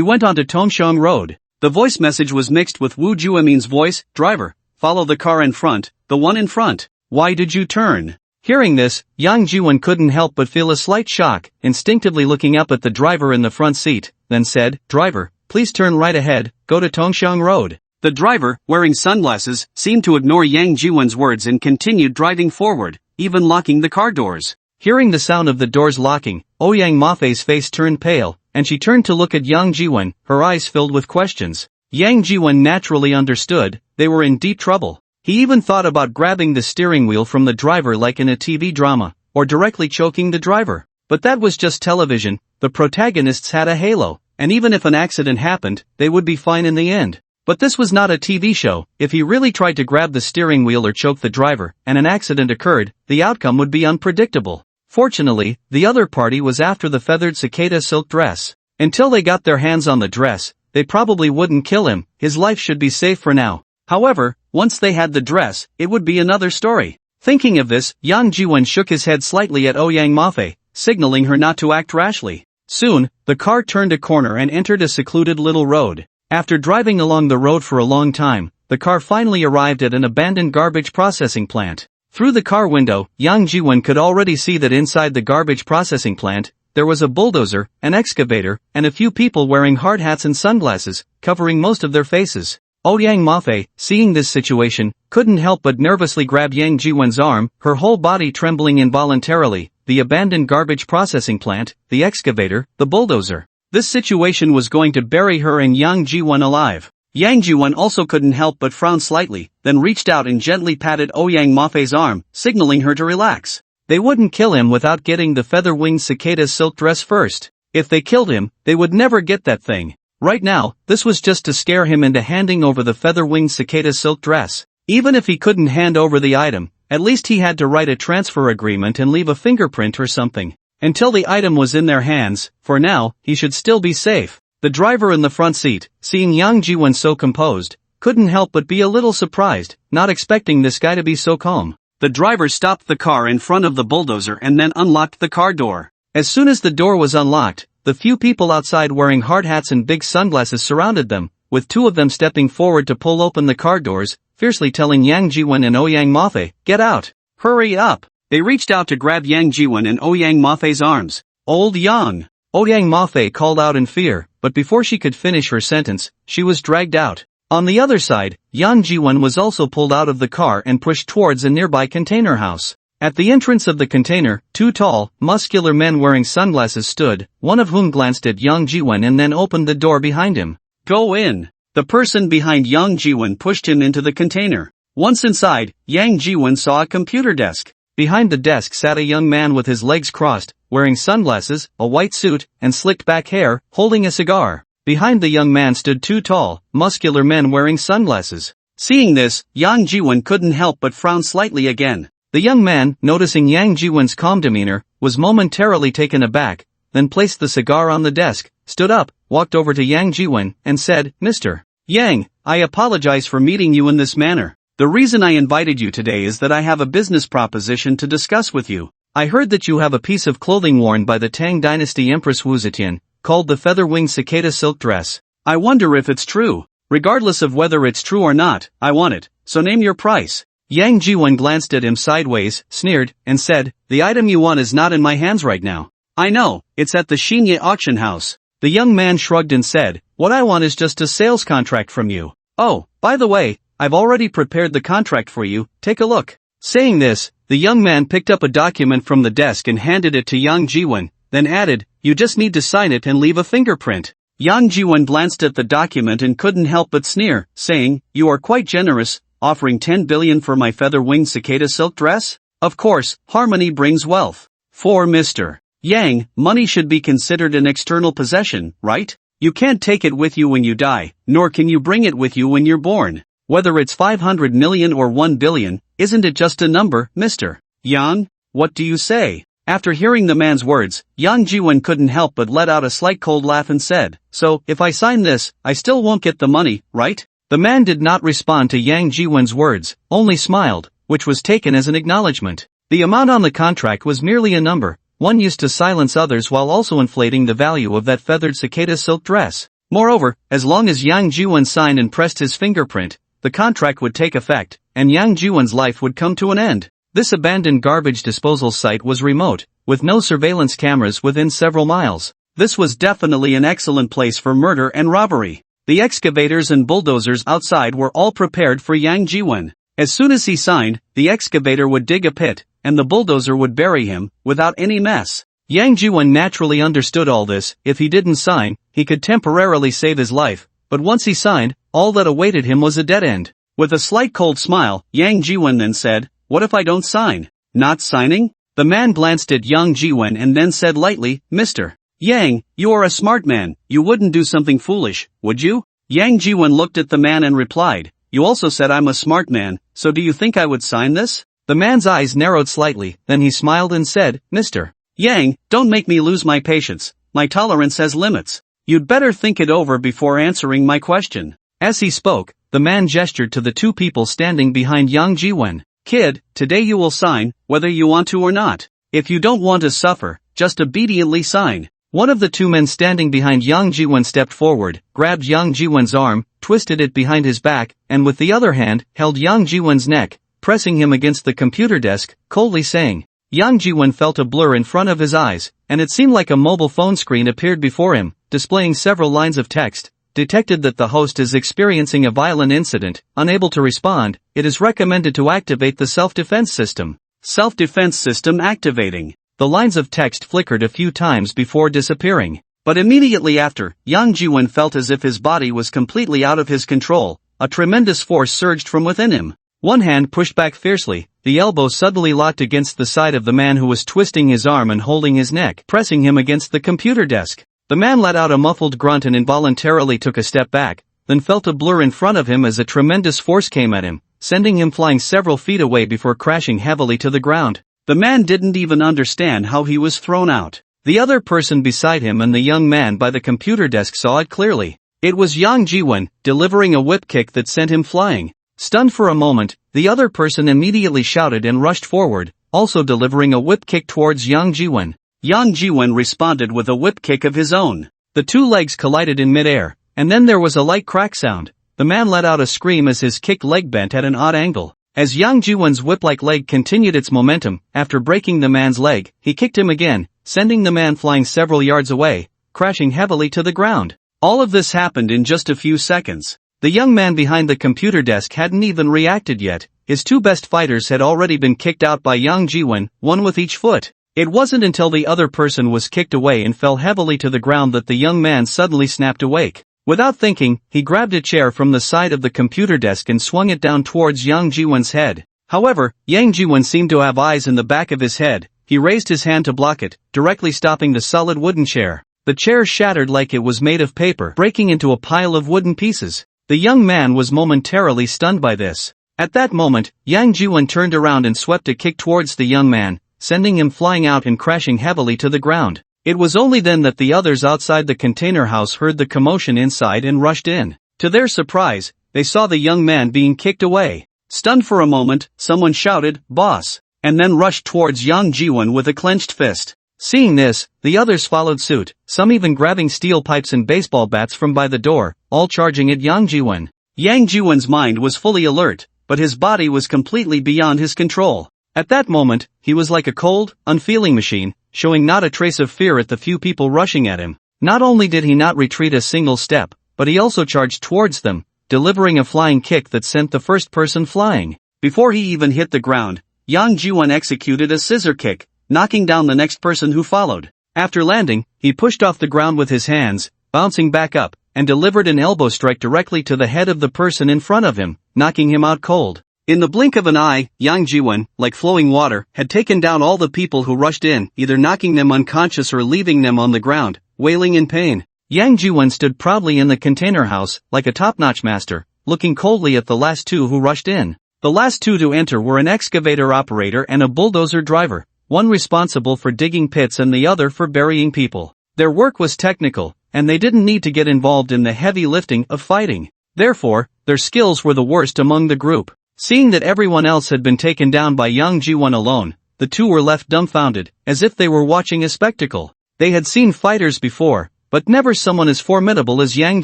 went onto Tongxiang Road. The voice message was mixed with Wu Juemin's voice, Driver, follow the car in front, the one in front. Why did you turn? Hearing this, Yang Jiwen couldn't help but feel a slight shock, instinctively looking up at the driver in the front seat, then said, Driver, please turn right ahead, go to Tongxiang Road. The driver, wearing sunglasses, seemed to ignore Yang Jiwon's words and continued driving forward, even locking the car doors. Hearing the sound of the doors locking, Yang Mafei's face turned pale, and she turned to look at Yang Jiwon, her eyes filled with questions. Yang Jiwon naturally understood, they were in deep trouble. He even thought about grabbing the steering wheel from the driver like in a TV drama, or directly choking the driver. But that was just television. The protagonists had a halo, and even if an accident happened, they would be fine in the end. But this was not a TV show. If he really tried to grab the steering wheel or choke the driver, and an accident occurred, the outcome would be unpredictable. Fortunately, the other party was after the feathered cicada silk dress. Until they got their hands on the dress, they probably wouldn't kill him. His life should be safe for now. However, once they had the dress, it would be another story. Thinking of this, Yang Jiwon shook his head slightly at Yang Mafei, signaling her not to act rashly. Soon, the car turned a corner and entered a secluded little road. After driving along the road for a long time, the car finally arrived at an abandoned garbage processing plant. Through the car window, Yang Jiwon could already see that inside the garbage processing plant, there was a bulldozer, an excavator, and a few people wearing hard hats and sunglasses, covering most of their faces. Yang Mafei, seeing this situation, couldn't help but nervously grab Yang Jiwon's arm, her whole body trembling involuntarily. The abandoned garbage processing plant, the excavator, the bulldozer. This situation was going to bury her and Yang Jiwon alive. Yang Jiwon also couldn't help but frown slightly, then reached out and gently patted Yang Mafei's arm, signaling her to relax. They wouldn't kill him without getting the feather-winged cicada's silk dress first. If they killed him, they would never get that thing. Right now, this was just to scare him into handing over the feather-winged cicada silk dress. Even if he couldn't hand over the item, at least he had to write a transfer agreement and leave a fingerprint or something. Until the item was in their hands, for now, he should still be safe. The driver in the front seat, seeing Yang Jiwon so composed, couldn't help but be a little surprised, not expecting this guy to be so calm. The driver stopped the car in front of the bulldozer and then unlocked the car door. As soon as the door was unlocked, the few people outside wearing hard hats and big sunglasses surrounded them, with two of them stepping forward to pull open the car doors, fiercely telling Yang Jiwon and Yang Mafei, "Get out! Hurry up!" They reached out to grab Yang Jiwon and Yang Mafei's arms. "Old Yang!" Yang Mafei called out in fear, but before she could finish her sentence, she was dragged out. On the other side, Yang Jiwon was also pulled out of the car and pushed towards a nearby container house. At the entrance of the container, two tall, muscular men wearing sunglasses stood, one of whom glanced at Yang Jiwon and then opened the door behind him. "Go in." The person behind Yang Jiwon pushed him into the container. Once inside, Yang Jiwon saw a computer desk. Behind the desk sat a young man with his legs crossed, wearing sunglasses, a white suit, and slicked back hair, holding a cigar. Behind the young man stood two tall, muscular men wearing sunglasses. Seeing this, Yang Jiwon couldn't help but frown slightly again. The young man, noticing Yang Jiwon's calm demeanor, was momentarily taken aback, then placed the cigar on the desk, stood up, walked over to Yang Jiwon, and said, "Mr. Yang, I apologize for meeting you in this manner. The reason I invited you today is that I have a business proposition to discuss with you. I heard that you have a piece of clothing worn by the Tang Dynasty Empress Wu Zetian, called the feather-winged cicada silk dress. I wonder if it's true. Regardless of whether it's true or not, I want it, so name your price." Yang Jiwon glanced at him sideways, sneered, and said, "The item you want is not in my hands right now. I know, it's at the Xinye auction house." The young man shrugged and said, "What I want is just a sales contract from you. Oh, by the way, I've already prepared the contract for you, take a look." Saying this, the young man picked up a document from the desk and handed it to Yang Jiwon, then added, "You just need to sign it and leave a fingerprint." Yang Jiwon glanced at the document and couldn't help but sneer, saying, "You are quite generous, offering 10 billion for my feather-winged cicada silk dress? Of course, harmony brings wealth. For Mr. Yang, money should be considered an external possession, right? You can't take it with you when you die, nor can you bring it with you when you're born. Whether it's 500 million or 1 billion, isn't it just a number, Mr. Yang? What do you say?" After hearing the man's words, Yang Jiwon couldn't help but let out a slight cold laugh and said, "So, if I sign this, I still won't get the money, right?" The man did not respond to Yang Jiwon's words, only smiled, which was taken as an acknowledgement. The amount on the contract was merely a number, one used to silence others while also inflating the value of that feathered cicada silk dress. Moreover, as long as Yang Jiwon signed and pressed his fingerprint, the contract would take effect, and Yang Jiwon's life would come to an end. This abandoned garbage disposal site was remote, with no surveillance cameras within several miles. This was definitely an excellent place for murder and robbery. The excavators and bulldozers outside were all prepared for Yang Jiwen. As soon as he signed, the excavator would dig a pit, and the bulldozer would bury him, without any mess. Yang Jiwen naturally understood all this. If he didn't sign, he could temporarily save his life, but once he signed, all that awaited him was a dead end. With a slight cold smile, Yang Jiwen then said, "What if I don't sign?" "Not signing?" The man glanced at Yang Jiwen and then said lightly, "Mr. Yang, you are a smart man, you wouldn't do something foolish, would you?" Yang Jiwen looked at the man and replied, "You also said I'm a smart man, so do you think I would sign this?" The man's eyes narrowed slightly, then he smiled and said, "Mr. Yang, don't make me lose my patience, my tolerance has limits. You'd better think it over before answering my question." As he spoke, the man gestured to the two people standing behind Yang Jiwen. "Kid, today you will sign, whether you want to or not. If you don't want to suffer, just obediently sign." One of the two men standing behind Yang Jiwen stepped forward, grabbed Yang Jiwen's arm, twisted it behind his back, and with the other hand, held Yang Jiwen's neck, pressing him against the computer desk, coldly saying. Yang Jiwen felt a blur in front of his eyes, and it seemed like a mobile phone screen appeared before him, displaying several lines of text. Detected that the host is experiencing a violent incident, unable to respond, it is recommended to activate the self-defense system. Self-defense system activating. The lines of text flickered a few times before disappearing. But immediately after, Yang Jiwen felt as if his body was completely out of his control. A tremendous force surged from within him. One hand pushed back fiercely, the elbow suddenly locked against the side of the man who was twisting his arm and holding his neck, pressing him against the computer desk. The man let out a muffled grunt and involuntarily took a step back, then felt a blur in front of him as a tremendous force came at him, sending him flying several feet away before crashing heavily to the ground. The man didn't even understand how he was thrown out. The other person beside him and the young man by the computer desk saw it clearly. It was Yang Jiwen, delivering a whip kick that sent him flying. Stunned for a moment, the other person immediately shouted and rushed forward, also delivering a whip kick towards Yang Jiwen. Yang Jiwen responded with a whip kick of his own. The two legs collided in midair, and then there was a light crack sound. The man let out a scream as his kicked leg bent at an odd angle. As Yang Jiwen's whip-like leg continued its momentum, after breaking the man's leg, he kicked him again, sending the man flying several yards away, crashing heavily to the ground. All of this happened in just a few seconds. The young man behind the computer desk hadn't even reacted yet. His two best fighters had already been kicked out by Yang Jiwen, one with each foot. It wasn't until the other person was kicked away and fell heavily to the ground that the young man suddenly snapped awake. Without thinking, he grabbed a chair from the side of the computer desk and swung it down towards Yang Jiwen's head. However, Yang Jiwen seemed to have eyes in the back of his head. He raised his hand to block it, directly stopping the solid wooden chair. The chair shattered like it was made of paper, breaking into a pile of wooden pieces. The young man was momentarily stunned by this. At that moment, Yang Jiwen turned around and swept a kick towards the young man, sending him flying out and crashing heavily to the ground. It was only then that the others outside the container house heard the commotion inside and rushed in. To their surprise, they saw the young man being kicked away. Stunned for a moment, someone shouted, "Boss," and then rushed towards Yang Jiwen with a clenched fist. Seeing this, the others followed suit, some even grabbing steel pipes and baseball bats from by the door, all charging at Yang Jiwen. Yang Jiwen's mind was fully alert, but his body was completely beyond his control. At that moment, he was like a cold, unfeeling machine, showing not a trace of fear at the few people rushing at him. Not only did he not retreat a single step, but he also charged towards them, delivering a flying kick that sent the first person flying. Before he even hit the ground, Yang Jiwen executed a scissor kick, knocking down the next person who followed. After landing, he pushed off the ground with his hands, bouncing back up, and delivered an elbow strike directly to the head of the person in front of him, knocking him out cold. In the blink of an eye, Yang Jiwen, like flowing water, had taken down all the people who rushed in, either knocking them unconscious or leaving them on the ground, wailing in pain. Yang Jiwen stood proudly in the container house, like a top-notch master, looking coldly at the last two who rushed in. The last two to enter were an excavator operator and a bulldozer driver, one responsible for digging pits and the other for burying people. Their work was technical, and they didn't need to get involved in the heavy lifting of fighting. Therefore, their skills were the worst among the group. Seeing that everyone else had been taken down by Yang Jiwen alone, the two were left dumbfounded, as if they were watching a spectacle. They had seen fighters before, but never someone as formidable as Yang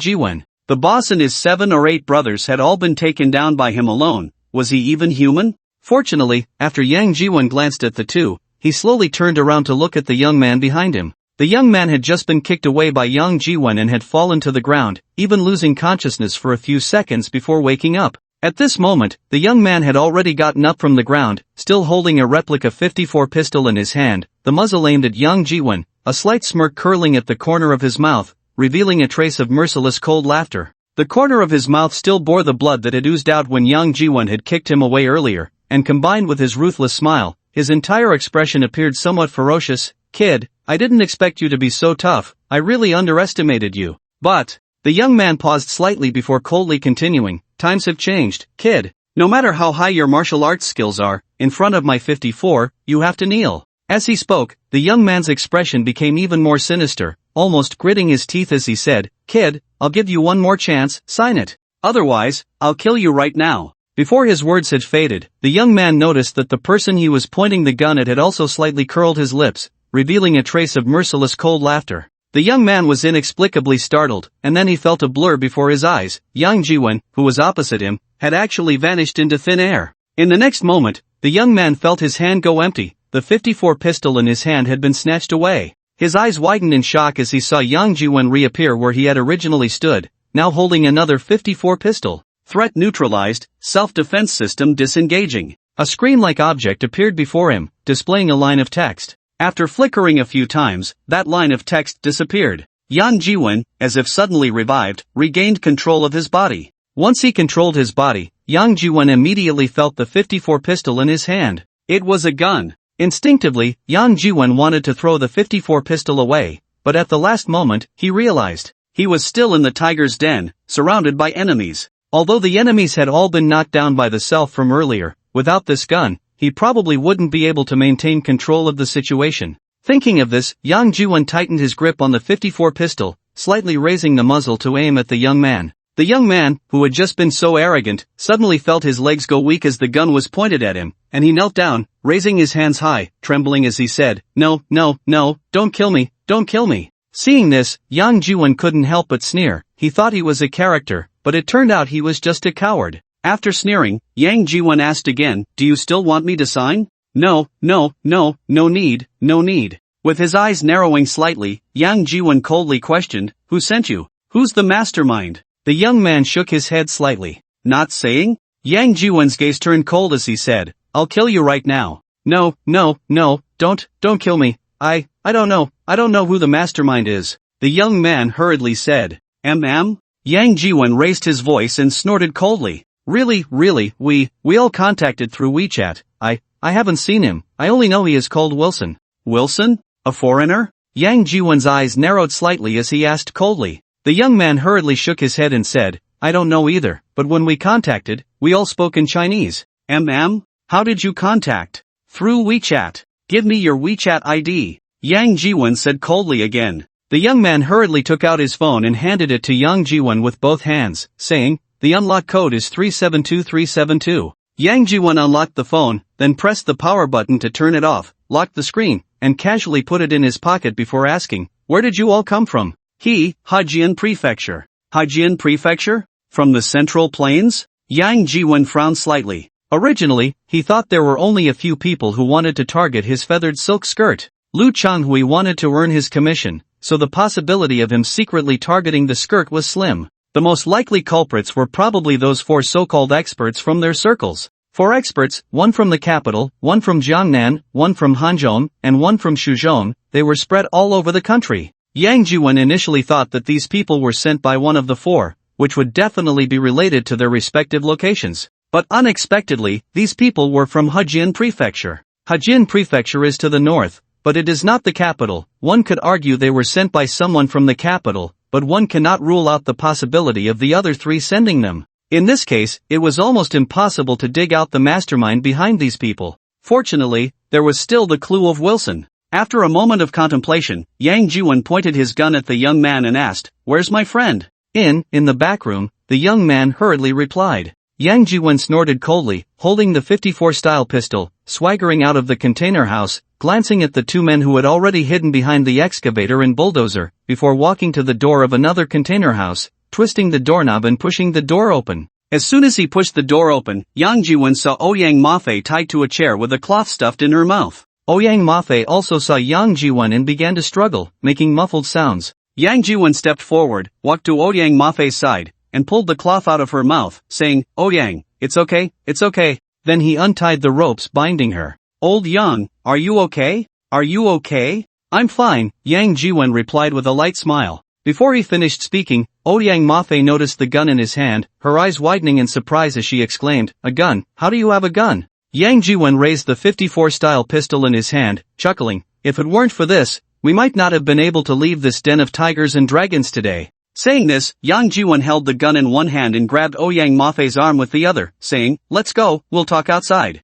Jiwen. The boss and his 7 or 8 brothers had all been taken down by him alone. Was he even human? Fortunately, after Yang Jiwen glanced at the two, he slowly turned around to look at the young man behind him. The young man had just been kicked away by Yang Jiwen and had fallen to the ground, even losing consciousness for a few seconds before waking up. At this moment, the young man had already gotten up from the ground, still holding a replica 54 pistol in his hand, the muzzle aimed at Yang Jiwen, a slight smirk curling at the corner of his mouth, revealing a trace of merciless cold laughter. The corner of his mouth still bore the blood that had oozed out when Yang Jiwen had kicked him away earlier, and combined with his ruthless smile, his entire expression appeared somewhat ferocious. "Kid, I didn't expect you to be so tough, I really underestimated you." But, the young man paused slightly before coldly continuing, "Times have changed, kid. No matter how high your martial arts skills are, in front of my 54, you have to kneel." As he spoke, the young man's expression became even more sinister, almost gritting his teeth as he said, "Kid, I'll give you one more chance, sign it. Otherwise, I'll kill you right now." Before his words had faded, the young man noticed that the person he was pointing the gun at had also slightly curled his lips, revealing a trace of merciless cold laughter. The young man was inexplicably startled, and then he felt a blur before his eyes. Yang Jiwen, who was opposite him, had actually vanished into thin air. In the next moment, the young man felt his hand go empty, the 54 pistol in his hand had been snatched away. His eyes widened in shock as he saw Yang Jiwen reappear where he had originally stood, now holding another 54 pistol. Threat neutralized, self-defense system disengaging. A screen-like object appeared before him, displaying a line of text. After flickering a few times, that line of text disappeared. Yang Jiwen, as if suddenly revived, regained control of his body. Once he controlled his body, Yang Jiwen immediately felt the 54 pistol in his hand. It was a gun. Instinctively, Yang Jiwen wanted to throw the 54 pistol away, but at the last moment, he realized he was still in the tiger's den, surrounded by enemies. Although the enemies had all been knocked down by the self from earlier, without this gun, he probably wouldn't be able to maintain control of the situation. Thinking of this, Yang Jiwen tightened his grip on the 54 pistol, slightly raising the muzzle to aim at the young man. The young man, who had just been so arrogant, suddenly felt his legs go weak as the gun was pointed at him, and he knelt down, raising his hands high, trembling as he said, "No, no, no, don't kill me, don't kill me." Seeing this, Yang Jiwen couldn't help but sneer. He thought he was a character, but it turned out he was just a coward. After sneering, Yang Jiwen asked again, "Do you still want me to sign?" "No, no, no, no need, no need." With his eyes narrowing slightly, Yang Jiwen coldly questioned, "Who sent you? Who's the mastermind?" The young man shook his head slightly. "Not saying?" Yang Jiwen's gaze turned cold as he said, "I'll kill you right now." "No, no, no, don't kill me. I don't know who the mastermind is." The young man hurriedly said. Yang Jiwen raised his voice and snorted coldly. Really, we all contacted through WeChat. I haven't seen him, I only know he is called Wilson." "Wilson? A foreigner?" Yang Jiwen's eyes narrowed slightly as he asked coldly. The young man hurriedly shook his head and said, "I don't know either, but when we contacted, we all spoke in Chinese." How did you contact?" "Through WeChat. Give me your WeChat ID." Yang Jiwen said coldly again. The young man hurriedly took out his phone and handed it to Yang Jiwen with both hands, saying, "The unlock code is 372372. Yang Jiwen unlocked the phone, then pressed the power button to turn it off, locked the screen, and casually put it in his pocket before asking, "Where did you all come from?" Hejian Prefecture. Hejian Prefecture? From the Central Plains? Yang Jiwen frowned slightly. Originally, he thought there were only a few people who wanted to target his feathered silk skirt. Lu Changhui wanted to earn his commission, so the possibility of him secretly targeting the skirt was slim. The most likely culprits were probably those four so-called experts from their circles. 4 experts, one from the capital, one from Jiangnan, one from Hanzhong, and one from Shuzhong. They were spread all over the country. Yang Jiwen initially thought that these people were sent by one of the 4, which would definitely be related to their respective locations. But unexpectedly, these people were from Hejian Prefecture. Hejian Prefecture is to the north, but it is not the capital. One could argue they were sent by someone from the capital, but one cannot rule out the possibility of the other 3 sending them. In this case, it was almost impossible to dig out the mastermind behind these people. Fortunately, there was still the clue of Wilson. After a moment of contemplation, Yang Jiwen pointed his gun at the young man and asked, "Where's my friend?" In the back room," the young man hurriedly replied. Yang Jiwen snorted coldly, holding the 54-style pistol, swaggering out of the container house, glancing at the 2 men who had already hidden behind the excavator and bulldozer, before walking to the door of another container house, twisting the doorknob and pushing the door open. As soon as he pushed the door open, Yang Jiwen saw Ouyang Mafei tied to a chair with a cloth stuffed in her mouth. Ouyang Mafei also saw Yang Jiwen and began to struggle, making muffled sounds. Yang Jiwen stepped forward, walked to Ouyang Mafei's side, and pulled the cloth out of her mouth, saying, "Ouyang, it's okay, it's okay." Then he untied the ropes binding her. "Old Yang, are you okay? Are you okay?" "I'm fine," Yang Jiwen replied with a light smile. Before he finished speaking, Ouyang Mafei noticed the gun in his hand, her eyes widening in surprise as she exclaimed, "A gun? How do you have a gun?" Yang Jiwen raised the 54-style pistol in his hand, chuckling, "If it weren't for this, we might not have been able to leave this den of tigers and dragons today." Saying this, Yang Jiwen held the gun in one hand and grabbed Ouyang Mafei's arm with the other, saying, "Let's go, we'll talk outside."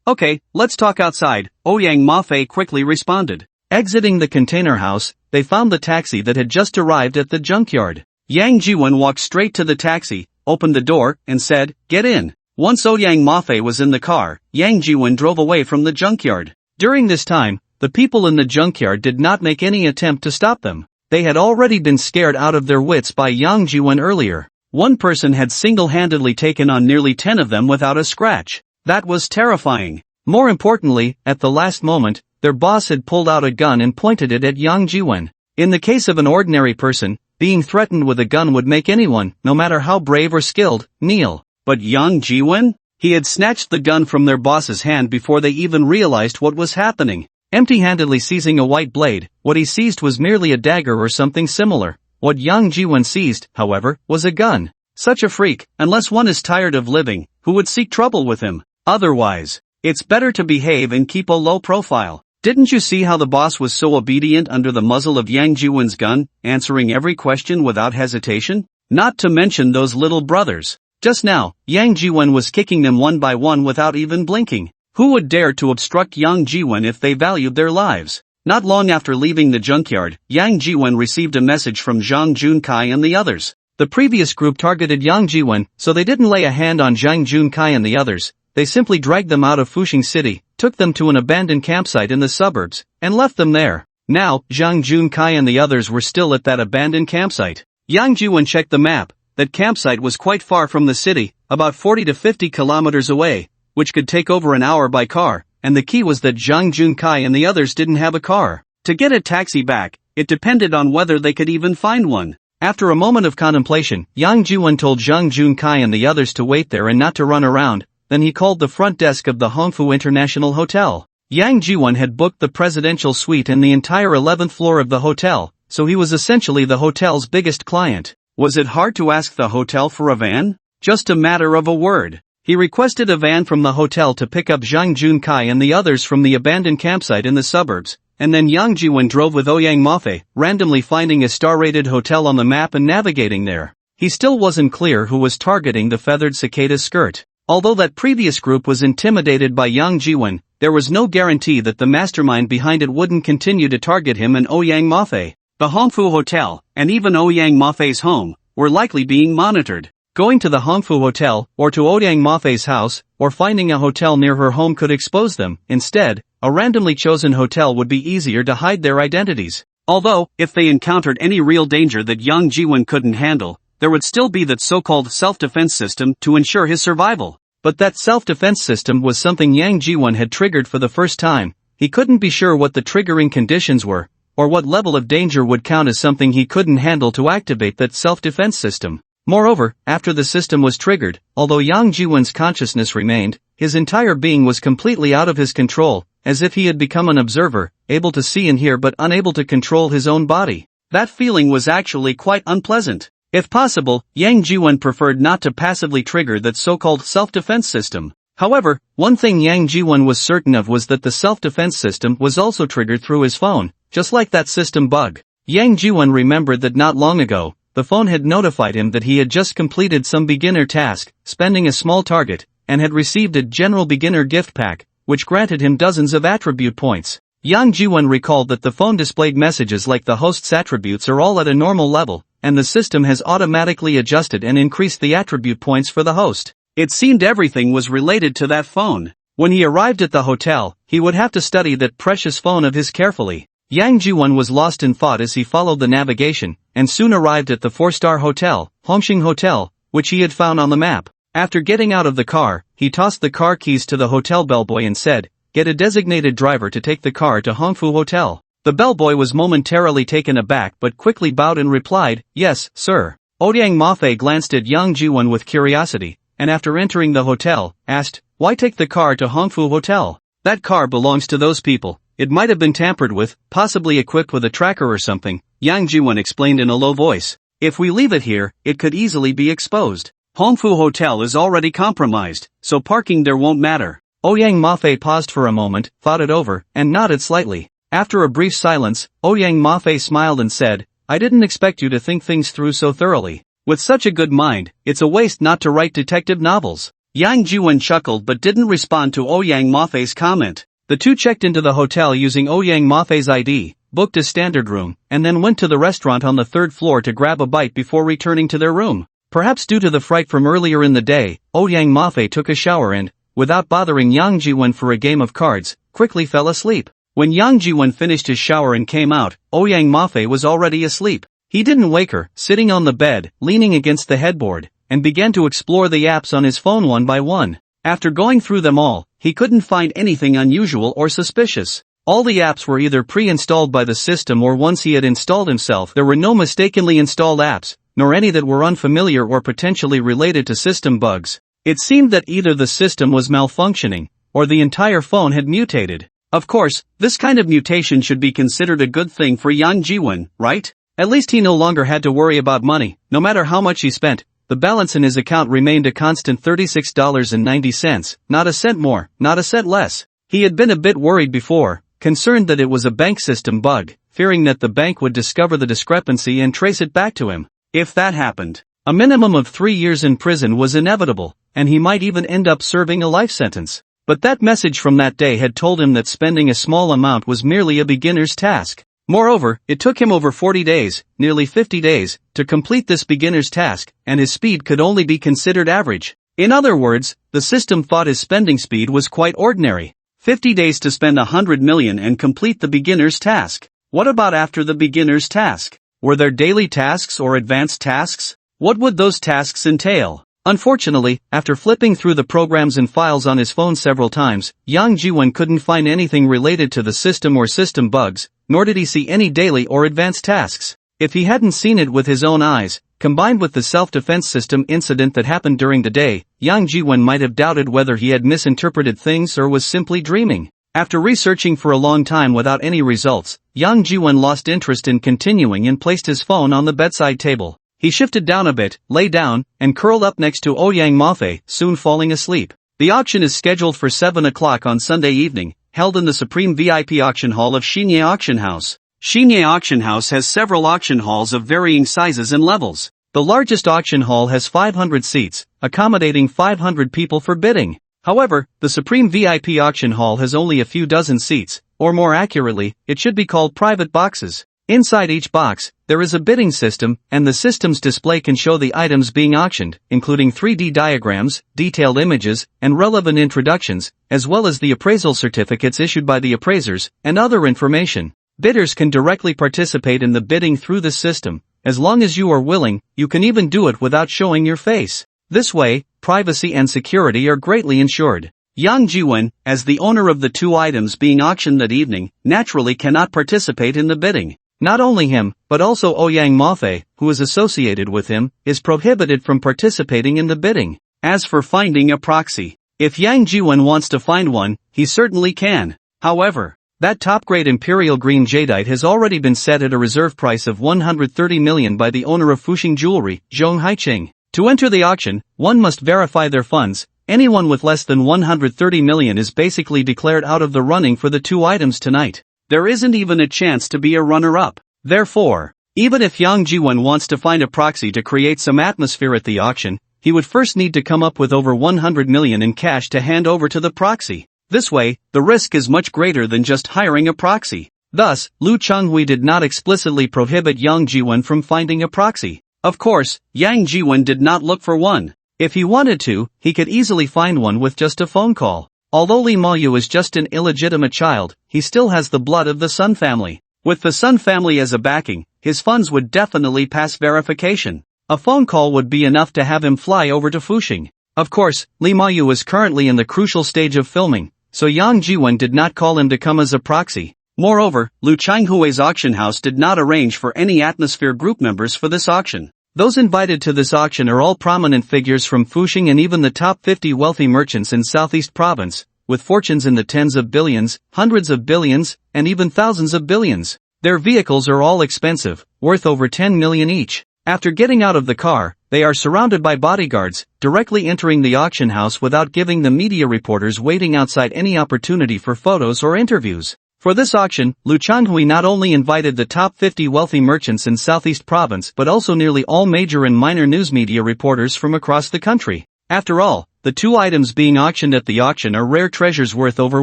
Okay, let's talk outside," Ouyang Mafei quickly responded. Exiting the container house, they found the taxi that had just arrived at the junkyard. Yang Jiwen walked straight to the taxi, opened the door, and said, "Get in." Once Ouyang Mafei was in the car, Yang Jiwen drove away from the junkyard. During this time, the people in the junkyard did not make any attempt to stop them. They had already been scared out of their wits by Yang Jiwen earlier. One person had single-handedly taken on nearly 10 of them without a scratch. That was terrifying. More importantly, at the last moment, their boss had pulled out a gun and pointed it at Yang Jiwen. In the case of an ordinary person, being threatened with a gun would make anyone, no matter how brave or skilled, kneel. But Yang Jiwen? He had snatched the gun from their boss's hand before they even realized what was happening. Empty-handedly seizing a white blade, what he seized was merely a dagger or something similar. What Yang Jiwen seized, however, was a gun. Such a freak, unless one is tired of living, who would seek trouble with him? Otherwise, it's better to behave and keep a low profile. Didn't you see how the boss was so obedient under the muzzle of Yang Jiwen's gun, answering every question without hesitation? Not to mention those little brothers. Just now, Yang Jiwen was kicking them one by one without even blinking. Who would dare to obstruct Yang Jiwen if they valued their lives? Not long after leaving the junkyard, Yang Jiwen received a message from Zhang Junkai and the others. The previous group targeted Yang Jiwen, so they didn't lay a hand on Zhang Junkai and the others. They simply dragged them out of Fuxing City, took them to an abandoned campsite in the suburbs, and left them there. Now, Zhang Junkai and the others were still at that abandoned campsite. Yang Jiwen checked the map. That campsite was quite far from the city, about 40 to 50 kilometers away, which could take over an hour by car, and the key was that Zhang Junkai and the others didn't have a car. To get a taxi back, it depended on whether they could even find one. After a moment of contemplation, Yang Jiwen told Zhang Junkai and the others to wait there and not to run around. Then he called the front desk of the Hongfu International Hotel. Yang Jiwen had booked the presidential suite and the entire 11th floor of the hotel, so he was essentially the hotel's biggest client. Was it hard to ask the hotel for a van? Just a matter of a word. He requested a van from the hotel to pick up Zhang Junkai and the others from the abandoned campsite in the suburbs, and then Yang Jiwen drove with Ouyang Mafei, randomly finding a star-rated hotel on the map and navigating there. He still wasn't clear who was targeting the feathered cicada skirt. Although that previous group was intimidated by Yang Jiwen, there was no guarantee that the mastermind behind it wouldn't continue to target him and Ouyang Mafei. The Hongfu Hotel, and even Ouyang Mafei's home, were likely being monitored. Going to the Hongfu Hotel, or to Ouyang Mafei's house, or finding a hotel near her home could expose them. Instead, a randomly chosen hotel would be easier to hide their identities. Although, if they encountered any real danger that Yang Jiwen couldn't handle, there would still be that so-called self-defense system to ensure his survival. But that self-defense system was something Yang Jiwen had triggered for the first time. He couldn't be sure what the triggering conditions were, or what level of danger would count as something he couldn't handle to activate that self-defense system. Moreover, after the system was triggered, although Yang Jiwen's consciousness remained, his entire being was completely out of his control, as if he had become an observer, able to see and hear but unable to control his own body. That feeling was actually quite unpleasant. If possible, Yang Jiwen preferred not to passively trigger that so-called self-defense system. However, one thing Yang Jiwen was certain of was that the self-defense system was also triggered through his phone, just like that system bug. Yang Jiwen remembered that not long ago, the phone had notified him that he had just completed some beginner task, spending a small target, and had received a general beginner gift pack, which granted him dozens of attribute points. Yang Jiwen recalled that the phone displayed messages like the host's attributes are all at a normal level, and the system has automatically adjusted and increased the attribute points for the host. It seemed everything was related to that phone. When he arrived at the hotel, he would have to study that precious phone of his carefully. Yang Jiwen was lost in thought as he followed the navigation, and soon arrived at the 4-star hotel, Hongxing Hotel, which he had found on the map. After getting out of the car, he tossed the car keys to the hotel bellboy and said, get a designated driver to take the car to Hongfu Hotel. The bellboy was momentarily taken aback but quickly bowed and replied, "Yes, sir." Ouyang Mafei glanced at Yang Jiwen with curiosity, and after entering the hotel, asked, "Why take the car to Hongfu Hotel? That car belongs to those people. It might have been tampered with, possibly equipped with a tracker or something," Yang Jiwen explained in a low voice. "If we leave it here, it could easily be exposed. Hongfu Hotel is already compromised, so parking there won't matter." Ouyang Mafei paused for a moment, thought it over, and nodded slightly. After a brief silence, Ouyang Mafei smiled and said, "I didn't expect you to think things through so thoroughly. With such a good mind, it's a waste not to write detective novels." Yang Jiwen chuckled but didn't respond to Ouyang Mafei's comment. The two checked into the hotel using Ouyang Mafei's ID, booked a standard room, and then went to the restaurant on the third floor to grab a bite before returning to their room. Perhaps due to the fright from earlier in the day, Ouyang Mafei took a shower and, without bothering Yang Jiwen for a game of cards, quickly fell asleep. When Yang Jiwen finished his shower and came out, Ouyang Mafei was already asleep. He didn't wake her, sitting on the bed, leaning against the headboard, and began to explore the apps on his phone one by one. After going through them all, he couldn't find anything unusual or suspicious. All the apps were either pre-installed by the system or once he had installed himself. There were no mistakenly installed apps, nor any that were unfamiliar or potentially related to system bugs. It seemed that either the system was malfunctioning, or the entire phone had mutated. Of course, this kind of mutation should be considered a good thing for Yang Jiwen, right? At least he no longer had to worry about money. No matter how much he spent, the balance in his account remained a constant $36.90, not a cent more, not a cent less. He had been a bit worried before, concerned that it was a bank system bug, fearing that the bank would discover the discrepancy and trace it back to him. If that happened, a minimum of 3 years in prison was inevitable, and he might even end up serving a life sentence. But that message from that day had told him that spending a small amount was merely a beginner's task. Moreover, it took him over 40 days, nearly 50 days, to complete this beginner's task, and his speed could only be considered average. In other words, the system thought his spending speed was quite ordinary. 50 days to spend 100 million and complete the beginner's task. What about after the beginner's task? Were there daily tasks or advanced tasks? What would those tasks entail? Unfortunately, after flipping through the programs and files on his phone several times, Yang Jiwen couldn't find anything related to the system or system bugs, nor did he see any daily or advanced tasks. If he hadn't seen it with his own eyes, combined with the self-defense system incident that happened during the day, Yang Jiwen might have doubted whether he had misinterpreted things or was simply dreaming. After researching for a long time without any results, Yang Jiwen lost interest in continuing and placed his phone on the bedside table. He shifted down a bit, lay down, and curled up next to Ouyang Mafei, soon falling asleep. The auction is scheduled for 7 o'clock on Sunday evening, held in the Supreme VIP Auction Hall of Xinye Auction House. Xinye Auction House has several auction halls of varying sizes and levels. The largest auction hall has 500 seats, accommodating 500 people for bidding. However, the Supreme VIP Auction Hall has only a few dozen seats, or more accurately, it should be called private boxes. Inside each box, there is a bidding system, and the system's display can show the items being auctioned, including 3D diagrams, detailed images, and relevant introductions, as well as the appraisal certificates issued by the appraisers, and other information. Bidders can directly participate in the bidding through this system. As long as you are willing, you can even do it without showing your face. This way, privacy and security are greatly ensured. Yang Jiwen, as the owner of the two items being auctioned that evening, naturally cannot participate in the bidding. Not only him, but also Ouyang Mafei, who is associated with him, is prohibited from participating in the bidding. As for finding a proxy, if Yang Jiwen wants to find one, he certainly can. However, that top-grade Imperial Green Jadeite has already been set at a reserve price of 130 million by the owner of Fuxing Jewelry, Zhong Haiqing. To enter the auction, one must verify their funds. Anyone with less than 130 million is basically declared out of the running for the two items tonight. There isn't even a chance to be a runner-up. Therefore, even if Yang Jiwen wants to find a proxy to create some atmosphere at the auction, he would first need to come up with over 100 million in cash to hand over to the proxy. This way, the risk is much greater than just hiring a proxy. Thus, Lu Chenghui did not explicitly prohibit Yang Jiwen from finding a proxy. Of course, Yang Jiwen did not look for one. If he wanted to, he could easily find one with just a phone call. Although Li Maoyu is just an illegitimate child, he still has the blood of the Sun family. With the Sun family as a backing, his funds would definitely pass verification. A phone call would be enough to have him fly over to Fuxing. Of course, Li Maoyu is currently in the crucial stage of filming, so Yang Jiwen did not call him to come as a proxy. Moreover, Lu Changhui's auction house did not arrange for any Atmosphere Group members for this auction. Those invited to this auction are all prominent figures from Fuxing and even the top 50 wealthy merchants in Southeast Province, with fortunes in the tens of billions, hundreds of billions, and even thousands of billions. Their vehicles are all expensive, worth over 10 million each. After getting out of the car, they are surrounded by bodyguards, directly entering the auction house without giving the media reporters waiting outside any opportunity for photos or interviews. For this auction, Lu Changhui not only invited the top 50 wealthy merchants in Southeast Province but also nearly all major and minor news media reporters from across the country. After all, the two items being auctioned at the auction are rare treasures worth over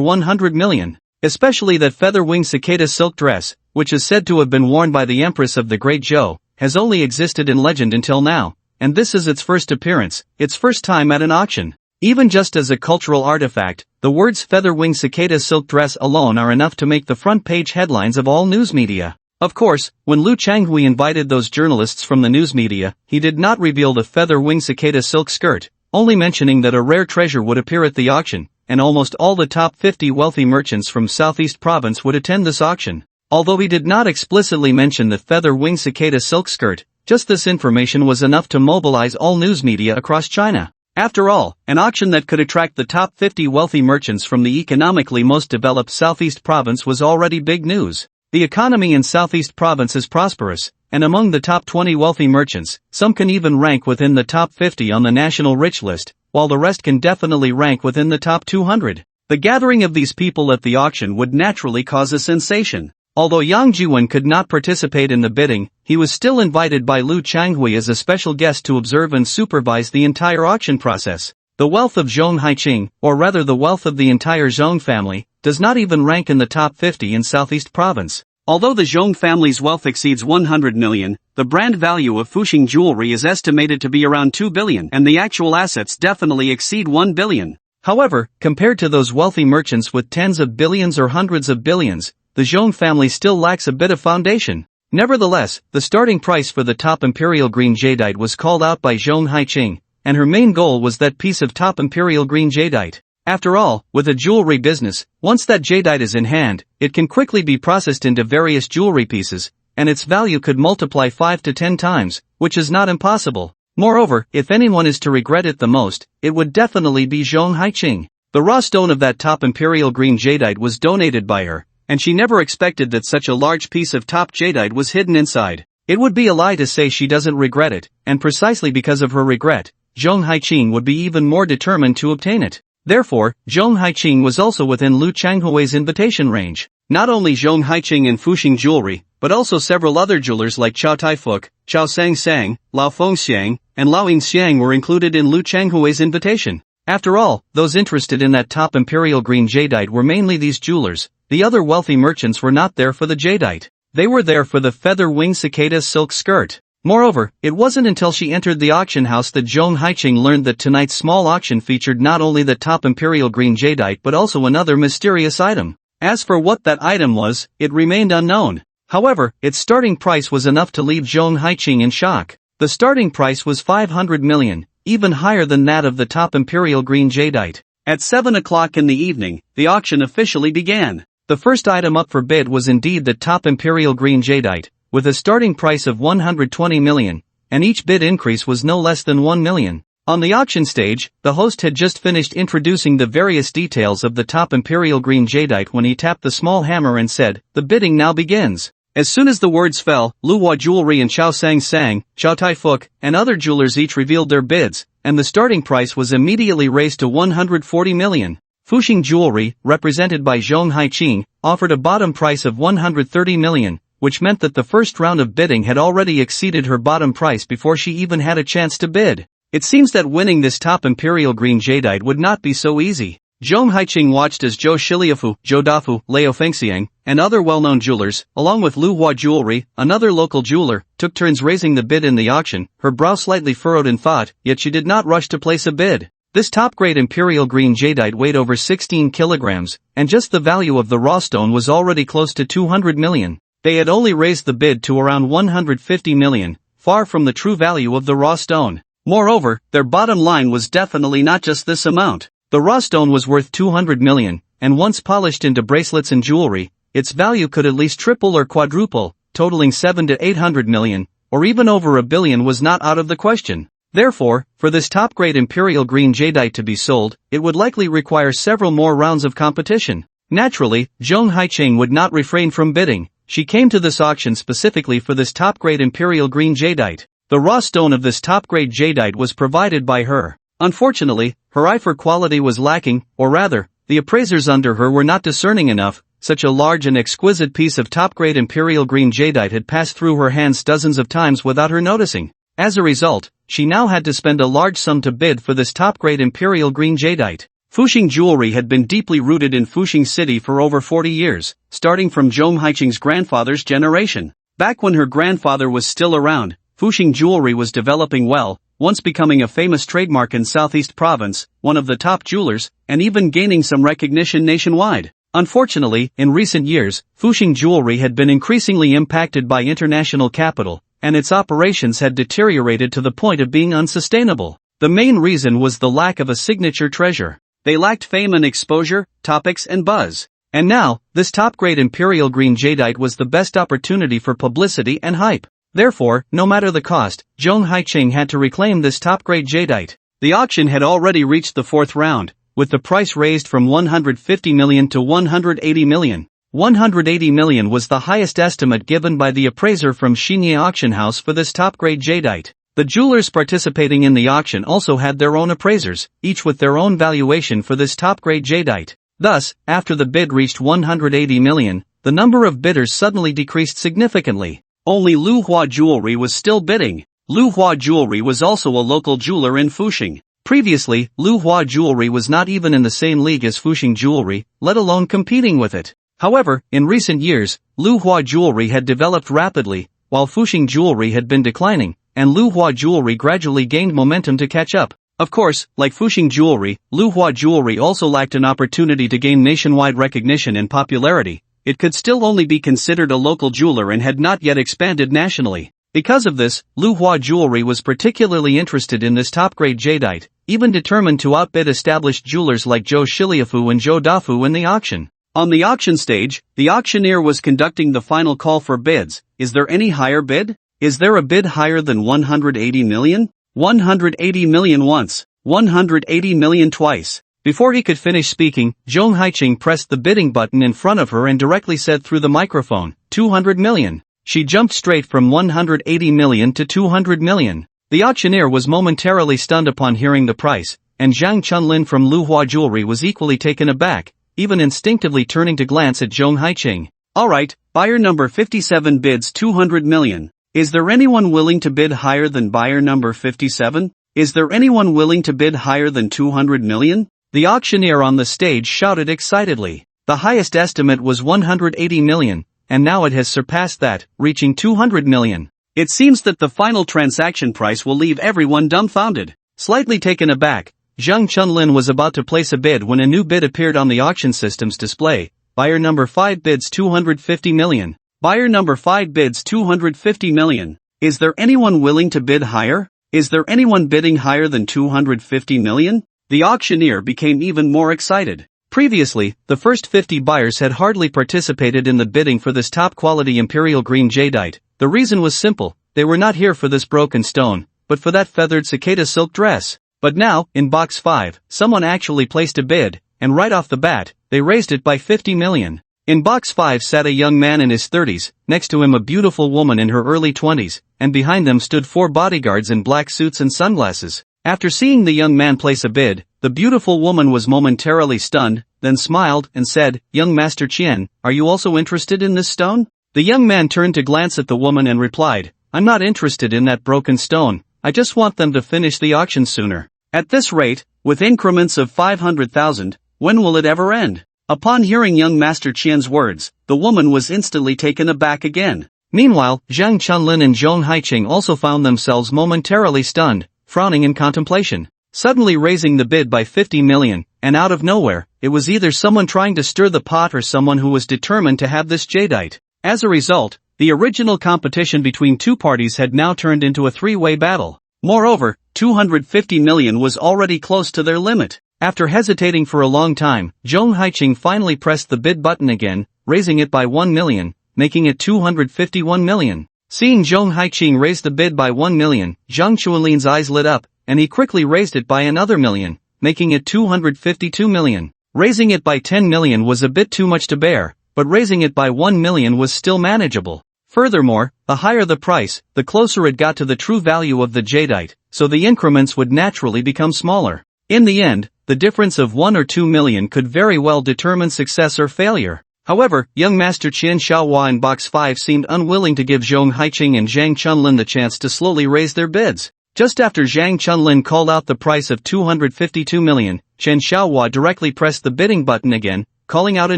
100 million. Especially that feather-wing cicada silk dress, which is said to have been worn by the Empress of the Great Zhou, has only existed in legend until now, and this is its first appearance, its first time at an auction. Even just as a cultural artifact, the words feather-wing cicada silk dress alone are enough to make the front-page headlines of all news media. Of course, when Lu Changhui invited those journalists from the news media, he did not reveal the feather-wing cicada silk skirt, only mentioning that a rare treasure would appear at the auction, and almost all the top 50 wealthy merchants from Southeast Province would attend this auction. Although he did not explicitly mention the feather-wing cicada silk skirt, just this information was enough to mobilize all news media across China. After all, an auction that could attract the top 50 wealthy merchants from the economically most developed Southeast Province was already big news. The economy in Southeast Province is prosperous, and among the top 20 wealthy merchants, some can even rank within the top 50 on the national rich list, while the rest can definitely rank within the top 200. The gathering of these people at the auction would naturally cause a sensation. Although Yang Jiwen could not participate in the bidding, he was still invited by Lu Changhui as a special guest to observe and supervise the entire auction process. The wealth of Zhong Haiqing, or rather the wealth of the entire Zhong family, does not even rank in the top 50 in Southeast Province. Although the Zhong family's wealth exceeds 100 million, the brand value of Fuxing jewelry is estimated to be around 2 billion and the actual assets definitely exceed 1 billion. However, compared to those wealthy merchants with tens of billions or hundreds of billions, the Zhong family still lacks a bit of foundation. Nevertheless, the starting price for the top imperial green jadeite was called out by Zhong Haiqing, and her main goal was that piece of top imperial green jadeite. After all, with a jewelry business, once that jadeite is in hand, it can quickly be processed into various jewelry pieces, and its value could multiply 5 to 10 times, which is not impossible. Moreover, if anyone is to regret it the most, it would definitely be Zhong Haiqing. The raw stone of that top imperial green jadeite was donated by her, and she never expected that such a large piece of top jadeite was hidden inside. It would be a lie to say she doesn't regret it, and precisely because of her regret, Zhong Haiqing would be even more determined to obtain it. Therefore, Zhong Haiqing was also within Lu Changhui's invitation range. Not only Zhong Haiqing and Fuxing Jewelry, but also several other jewelers like Chow Tai Fuk, Chow Sang Sang, Lao Fengxiang, and Lao Yingxiang were included in Lu Changhui's invitation. After all, those interested in that top imperial green jadeite were mainly these jewelers. The other wealthy merchants were not there for the jadeite. They were there for the feather-wing cicada silk skirt. Moreover, it wasn't until she entered the auction house that Zhong Haiqing learned that tonight's small auction featured not only the top imperial green jadeite but also another mysterious item. As for what that item was, it remained unknown. However, its starting price was enough to leave Zhong Haiqing in shock. The starting price was 500 million, even higher than that of the top imperial green jadeite. At 7 o'clock in the evening, the auction officially began. The first item up for bid was indeed the top imperial green jadeite, with a starting price of 120 million, and each bid increase was no less than 1 million. On the auction stage, the host had just finished introducing the various details of the top imperial green jadeite when he tapped the small hammer and said, "The bidding now begins." As soon as the words fell, Luhua Jewelry and Chow Sang Sang, Chow Tai Fuk, and other jewelers each revealed their bids, and the starting price was immediately raised to 140 million. Fuxing Jewelry, represented by Zhong Haiqing, offered a bottom price of 130 million, which meant that the first round of bidding had already exceeded her bottom price before she even had a chance to bid. It seems that winning this top imperial green jadeite would not be so easy. Zhong Haiqing watched as Zhou Shiliafu, Zhou Dafu, Lao Fengxiang, and other well-known jewelers, along with Lu Hua Jewelry, another local jeweler, took turns raising the bid in the auction, her brow slightly furrowed in thought, yet she did not rush to place a bid. This top-grade imperial green jadeite weighed over 16 kilograms, and just the value of the raw stone was already close to 200 million. They had only raised the bid to around 150 million, far from the true value of the raw stone. Moreover, their bottom line was definitely not just this amount. The raw stone was worth 200 million, and once polished into bracelets and jewelry, its value could at least triple or quadruple, totaling 700 to 800 million, or even over $1 billion was not out of the question. Therefore, for this top-grade imperial green jadeite to be sold, it would likely require several more rounds of competition. Naturally, Zhong Haiqing would not refrain from bidding. She came to this auction specifically for this top-grade imperial green jadeite. The raw stone of this top-grade jadeite was provided by her. Unfortunately, her eye for quality was lacking, or rather, the appraisers under her were not discerning enough. Such a large and exquisite piece of top-grade imperial green jadeite had passed through her hands dozens of times without her noticing. As a result, she now had to spend a large sum to bid for this top-grade imperial green jadeite. Fuxing jewelry had been deeply rooted in Fuxing City for over 40 years, starting from Zhong Haiqing's grandfather's generation. Back when her grandfather was still around, Fuxing jewelry was developing well, once becoming a famous trademark in Southeast Province, one of the top jewelers, and even gaining some recognition nationwide. Unfortunately, in recent years, Fuxing jewelry had been increasingly impacted by international capital, and its operations had deteriorated to the point of being unsustainable. The main reason was the lack of a signature treasure. They lacked fame and exposure, topics and buzz. And now, this top-grade imperial green jadeite was the best opportunity for publicity and hype. Therefore, no matter the cost, Zhong Haiqing had to reclaim this top-grade jadeite. The auction had already reached the fourth round, with the price raised from 150 million to 180 million. 180 million was the highest estimate given by the appraiser from Xinye Auction House for this top-grade jadeite. The jewelers participating in the auction also had their own appraisers, each with their own valuation for this top-grade jadeite. Thus, after the bid reached 180 million, the number of bidders suddenly decreased significantly. Only Lu Hua Jewelry was still bidding. Lu Hua Jewelry was also a local jeweler in Fuxing. Previously, Lu Hua Jewelry was not even in the same league as Fuxing Jewelry, let alone competing with it. However, in recent years, Lu Hua Jewelry had developed rapidly, while Fuxing Jewelry had been declining, and Lu Hua Jewelry gradually gained momentum to catch up. Of course, like Fuxing Jewelry, Lu Hua Jewelry also lacked an opportunity to gain nationwide recognition and popularity. It could still only be considered a local jeweler and had not yet expanded nationally. Because of this, Lu Hua Jewelry was particularly interested in this top-grade jadeite, even determined to outbid established jewelers like Zhou Shiliafu and Zhou Dafu in the auction. On the auction stage, the auctioneer was conducting the final call for bids. Is there any higher bid? Is there a bid higher than 180 million? 180 million once, 180 million twice. Before he could finish speaking, Zhong Haiqing pressed the bidding button in front of her and directly said through the microphone, 200 million. She jumped straight from 180 million to 200 million. The auctioneer was momentarily stunned upon hearing the price, and Zhang Chunlin from Lu Hua Jewelry was equally taken aback, even instinctively turning to glance at Zhong Haiqing. Alright, buyer number 57 bids 200 million. Is there anyone willing to bid higher than buyer number 57? Is there anyone willing to bid higher than 200 million? The auctioneer on the stage shouted excitedly. The highest estimate was 180 million, and now it has surpassed that, reaching 200 million. It seems that the final transaction price will leave everyone dumbfounded. Slightly taken aback, Zhang Chunlin was about to place a bid when a new bid appeared on the auction system's display. Buyer number 5 bids 250 million. Buyer number 5 bids 250 million. Is there anyone willing to bid higher? Is there anyone bidding higher than 250 million? The auctioneer became even more excited. Previously, the first 50 buyers had hardly participated in the bidding for this top-quality imperial green jadeite. The reason was simple, they were not here for this broken stone, but for that feathered cicada silk dress. But now, in box 5, someone actually placed a bid, and right off the bat, they raised it by 50 million. In box 5 sat a young man in his 30s, next to him a beautiful woman in her early 20s, and behind them stood 4 bodyguards in black suits and sunglasses. After seeing the young man place a bid, the beautiful woman was momentarily stunned, then smiled and said, "Young Master Qian, are you also interested in this stone?" The young man turned to glance at the woman and replied, "I'm not interested in that broken stone, I just want them to finish the auction sooner. At this rate, with increments of 500,000, when will it ever end?" Upon hearing young Master Qian's words, the woman was instantly taken aback again. Meanwhile, Zhang Chunlin and Zhong Haiqing also found themselves momentarily stunned, frowning in contemplation. Suddenly raising the bid by 50 million, and out of nowhere, it was either someone trying to stir the pot or someone who was determined to have this jadeite. As a result, the original competition between two parties had now turned into a three-way battle. Moreover, 250 million was already close to their limit. After hesitating for a long time, Zhong Haiqing finally pressed the bid button again, raising it by 1 million, making it 251 million. Seeing Zhong Haiqing raise the bid by 1 million, Zhang Chuanlin's eyes lit up, and he quickly raised it by another million, making it 252 million. Raising it by 10 million was a bit too much to bear, but raising it by 1 million was still manageable. Furthermore, the higher the price, the closer it got to the true value of the jadeite, so the increments would naturally become smaller. In the end, the difference of 1 or 2 million could very well determine success or failure. However, young Master Qian Xiaohua in Box 5 seemed unwilling to give Zhong Haiqing and Zhang Chunlin the chance to slowly raise their bids. Just after Zhang Chunlin called out the price of 252 million, Qian Xiaohua directly pressed the bidding button again, calling out a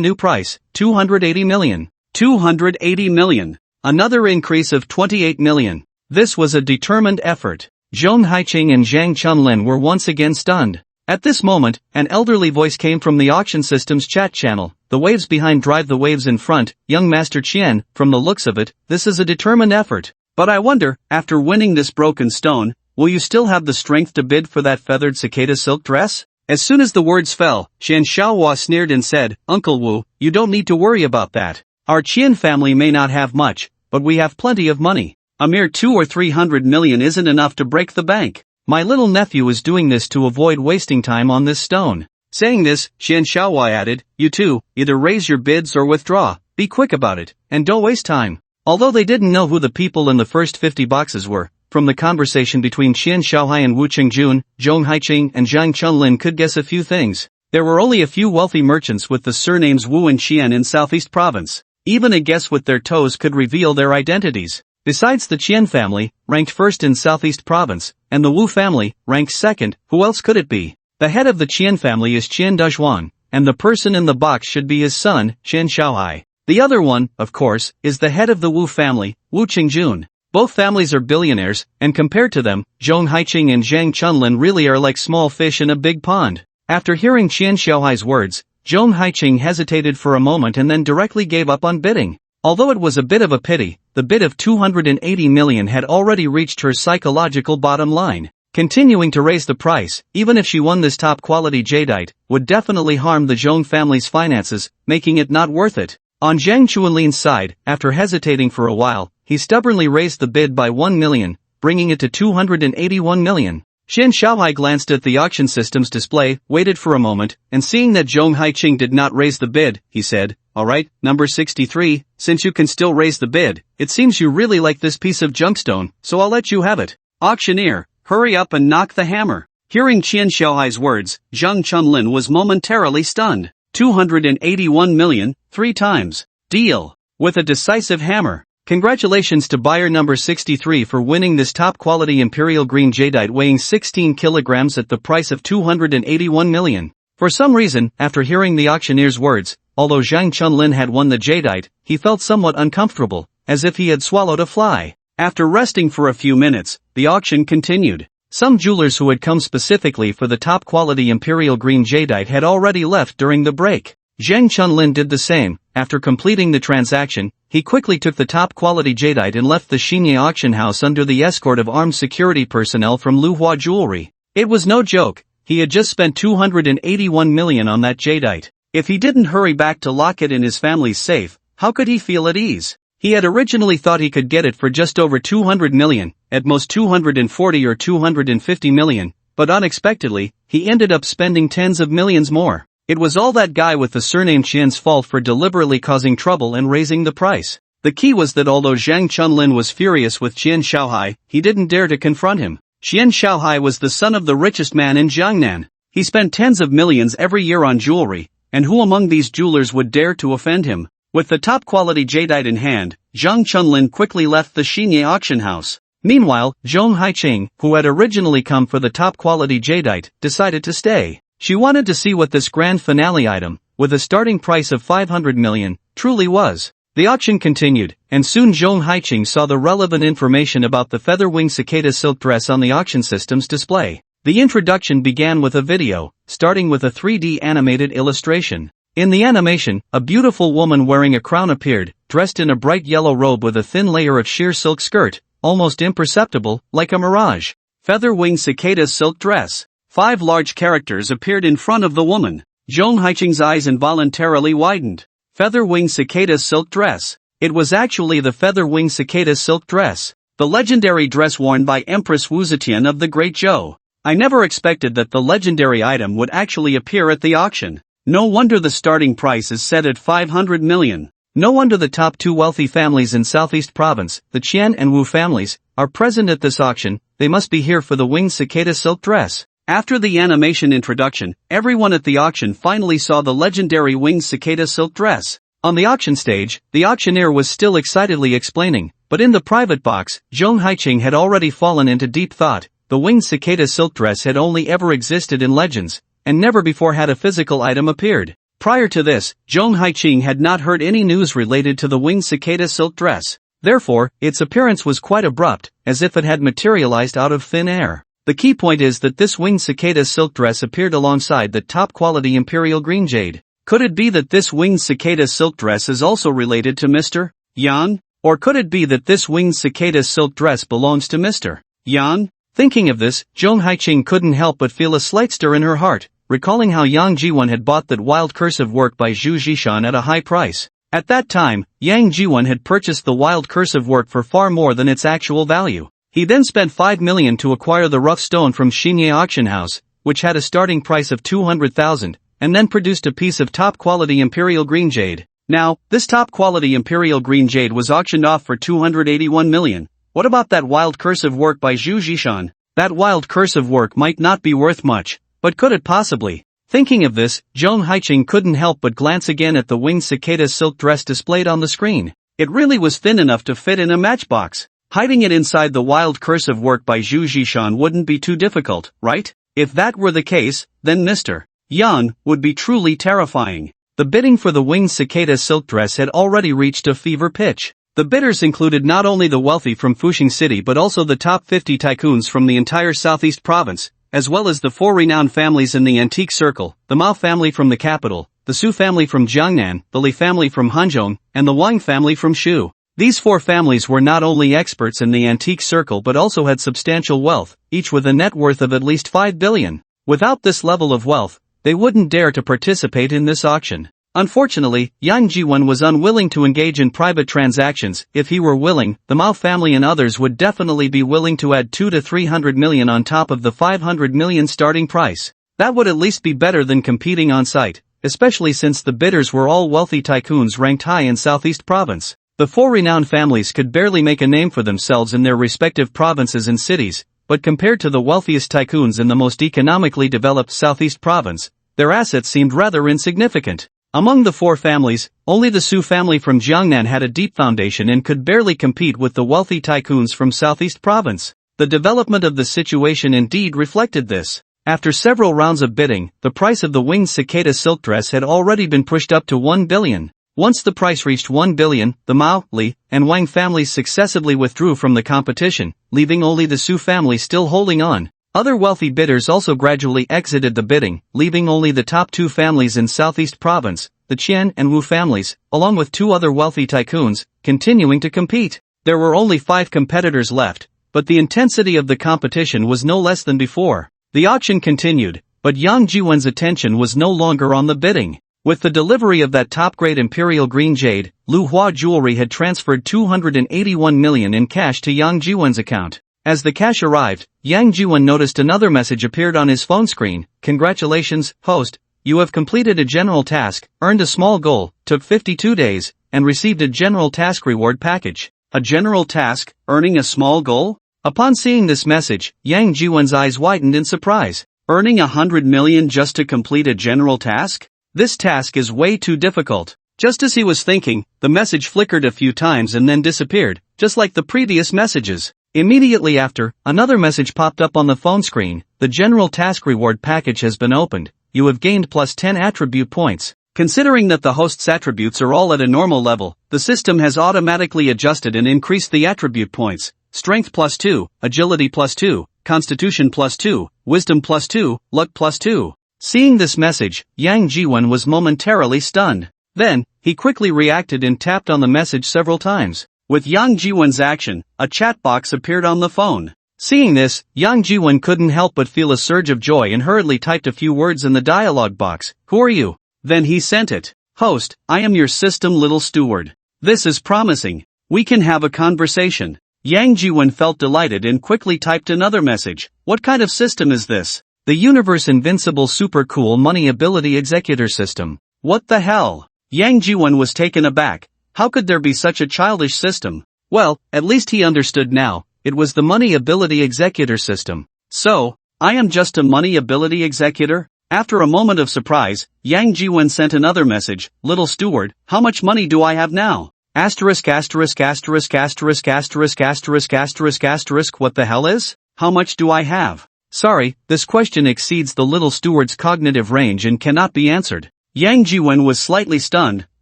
new price, 280 million. 280 million. Another increase of 28 million. This was a determined effort. Zhong Haiqing and Zhang Chunlin were once again stunned. At this moment, an elderly voice came from the auction system's chat channel. The waves behind drive the waves in front, young Master Qian, from the looks of it, this is a determined effort. But I wonder, after winning this broken stone, will you still have the strength to bid for that feathered cicada silk dress? As soon as the words fell, Qian Xiaohua sneered and said, Uncle Wu, you don't need to worry about that. Our Qian family may not have much, but we have plenty of money. A mere 200 or 300 million isn't enough to break the bank. My little nephew is doing this to avoid wasting time on this stone. Saying this, Qian Xiaohua added, you too, either raise your bids or withdraw, be quick about it, and don't waste time. Although they didn't know who the people in the first 50 boxes were, from the conversation between Qian Xiaohai and Wu Qingjun, Zhong Haiqing and Zhang Chunlin could guess a few things. There were only a few wealthy merchants with the surnames Wu and Qian in Southeast Province. Even a guess with their toes could reveal their identities. Besides the Qian family, ranked first in Southeast Province, and the Wu family, ranked second, who else could it be? The head of the Qian family is Qian Dezhuan, and the person in the box should be his son, Qian Xiaohai. The other one, of course, is the head of the Wu family, Wu Qingjun. Both families are billionaires, and compared to them, Zhong Haiqing and Zhang Chunlin really are like small fish in a big pond. After hearing Qian Xiaohai's words, Zhong Haiqing hesitated for a moment and then directly gave up on bidding. Although it was a bit of a pity, the bid of 280 million had already reached her psychological bottom line. Continuing to raise the price, even if she won this top-quality jadeite, would definitely harm the Zhong family's finances, making it not worth it. On Zhang Chuanlin's side, after hesitating for a while, he stubbornly raised the bid by 1 million, bringing it to 281 million. Qian Xiaohai glanced at the auction system's display, waited for a moment, and seeing that Zhong Haiqing did not raise the bid, he said, alright, number 63, since you can still raise the bid, it seems you really like this piece of junkstone, so I'll let you have it. Auctioneer, hurry up and knock the hammer. Hearing Qian Xiaohai's words, Zhang Chunlin was momentarily stunned. 281 million, 3 times. Deal. With a decisive hammer. Congratulations to buyer number 63 for winning this top-quality imperial green jadeite weighing 16 kilograms at the price of 281 million. For some reason, after hearing the auctioneer's words, although Zhang Chunlin had won the jadeite, he felt somewhat uncomfortable, as if he had swallowed a fly. After resting for a few minutes, the auction continued. Some jewelers who had come specifically for the top-quality imperial green jadeite had already left during the break. Zhang Chunlin did the same. After completing the transaction, he quickly took the top-quality jadeite and left the Xinye auction house under the escort of armed security personnel from Luhua Jewelry. It was no joke, he had just spent 281 million on that jadeite. If he didn't hurry back to lock it in his family's safe, how could he feel at ease? He had originally thought he could get it for just over 200 million, at most 240 or 250 million, but unexpectedly, he ended up spending tens of millions more. It was all that guy with the surname Qian's fault for deliberately causing trouble and raising the price. The key was that although Zhang Chunlin was furious with Qian Xiaohai, he didn't dare to confront him. Qian Xiaohai was the son of the richest man in Jiangnan. He spent tens of millions every year on jewelry, and who among these jewelers would dare to offend him? With the top-quality jadeite in hand, Zhang Chunlin quickly left the Xinye auction house. Meanwhile, Zhong Haiqing, who had originally come for the top-quality jadeite, decided to stay. She wanted to see what this grand finale item, with a starting price of 500 million, truly was. The auction continued, and soon Zhong Haiqing saw the relevant information about the feather-winged cicada silk dress on the auction system's display. The introduction began with a video, starting with a 3D animated illustration. In the animation, a beautiful woman wearing a crown appeared, dressed in a bright yellow robe with a thin layer of sheer silk skirt, almost imperceptible, like a mirage. Feather-winged cicada silk dress. 5 large characters appeared in front of the woman. Jong Haiching's eyes involuntarily widened. Feather-wing cicada silk dress. It was actually the feather-wing cicada silk dress, the legendary dress worn by Empress Wu Zetian of the Great Zhou. I never expected that the legendary item would actually appear at the auction. No wonder the starting price is set at 500 million. No wonder the top 2 wealthy families in Southeast Province, the Qian and Wu families, are present at this auction. They must be here for the winged cicada silk dress. After the animation introduction, everyone at the auction finally saw the legendary winged cicada silk dress. On the auction stage, the auctioneer was still excitedly explaining, but in the private box, Zhong Haiqing had already fallen into deep thought. The winged cicada silk dress had only ever existed in legends, and never before had a physical item appeared. Prior to this, Zhong Haiqing had not heard any news related to the winged cicada silk dress. Therefore, its appearance was quite abrupt, as if it had materialized out of thin air. The key point is that this winged cicada silk dress appeared alongside the top-quality imperial green jade. Could it be that this winged cicada silk dress is also related to Mr. Yan? Or could it be that this winged cicada silk dress belongs to Mr. Yan? Thinking of this, Zhong Haiqing couldn't help but feel a slight stir in her heart, recalling how Yang Jiwon had bought that wild cursive work by Zhu Zhishan at a high price. At that time, Yang Jiwon had purchased the wild cursive work for far more than its actual value. He then spent 5 million to acquire the rough stone from Xinye Auction House, which had a starting price of 200,000, and then produced a piece of top-quality imperial green jade. Now, this top-quality imperial green jade was auctioned off for 281 million. What about that wild cursive work by Zhu Zhishan? That wild cursive work might not be worth much, but could it possibly? Thinking of this, Zhong Haiqing couldn't help but glance again at the winged cicada silk dress displayed on the screen. It really was thin enough to fit in a matchbox. Hiding it inside the wild cursive work by Zhu Zhishan wouldn't be too difficult, right? If that were the case, then Mr. Yan would be truly terrifying. The bidding for the winged cicada silk dress had already reached a fever pitch. The bidders included not only the wealthy from Fuxing City but also the top 50 tycoons from the entire Southeast Province, as well as the 4 renowned families in the antique circle, the Mao family from the capital, the Su family from Jiangnan, the Li family from Hanzhong, and the Wang family from Shu. These 4 families were not only experts in the antique circle but also had substantial wealth, each with a net worth of at least 5 billion. Without this level of wealth, they wouldn't dare to participate in this auction. Unfortunately, Yang Jiwon was unwilling to engage in private transactions. If he were willing, the Mao family and others would definitely be willing to add 2 to 300 million on top of the 500 million starting price. That would at least be better than competing on site, especially since the bidders were all wealthy tycoons ranked high in Southeast Province. The 4 renowned families could barely make a name for themselves in their respective provinces and cities, but compared to the wealthiest tycoons in the most economically developed Southeast Province, their assets seemed rather insignificant. Among the 4 families, only the Su family from Jiangnan had a deep foundation and could barely compete with the wealthy tycoons from Southeast Province. The development of the situation indeed reflected this. After several rounds of bidding, the price of the winged cicada silk dress had already been pushed up to 1 billion. Once the price reached 1 billion, the Mao, Li, and Wang families successively withdrew from the competition, leaving only the Su family still holding on. Other wealthy bidders also gradually exited the bidding, leaving only the top 2 families in Southeast Province, the Qian and Wu families, along with 2 other wealthy tycoons, continuing to compete. There were only 5 competitors left, but the intensity of the competition was no less than before. The auction continued, but Yang Jiwon's attention was no longer on the bidding. With the delivery of that top-grade imperial green jade, Lu Hua Jewelry had transferred 281 million in cash to Yang Jiwon's account. As the cash arrived, Yang Jiwon noticed another message appeared on his phone screen. Congratulations, host, you have completed a general task, earned a small goal, took 52 days, and received a general task reward package. A general task, earning a small goal? Upon seeing this message, Yang Jiwon's eyes widened in surprise. Earning 100 million just to complete a general task? This task is way too difficult. Just as he was thinking, the message flickered a few times and then disappeared, just like the previous messages. Immediately after, another message popped up on the phone screen. The general task reward package has been opened. You have gained plus 10 attribute points. Considering that the host's attributes are all at a normal level, the system has automatically adjusted and increased the attribute points. Strength plus 2, agility plus 2, constitution plus 2, wisdom plus 2, luck plus 2. Seeing this message, Yang Jiwon was momentarily stunned. Then, he quickly reacted and tapped on the message several times. With Yang Jiwon's action, a chat box appeared on the phone. Seeing this, Yang Jiwon couldn't help but feel a surge of joy and hurriedly typed a few words in the dialog box. Who are you? Then he sent it. Host, I am your system little steward. This is promising. We can have a conversation. Yang Jiwon felt delighted and quickly typed another message. What kind of system is this? The universe invincible super cool money ability executor system. What the hell? Yang Jiwon was taken aback. How could there be such a childish system? Well, at least he understood now. It was the money ability executor system. So, I am just a money ability executor? After a moment of surprise, Yang Jiwon sent another message. Little steward, how much money do I have now? Asterisk asterisk asterisk asterisk asterisk asterisk asterisk asterisk what the hell is? How much do I have? Sorry, this question exceeds the little steward's cognitive range and cannot be answered. Yang Jiwon was slightly stunned,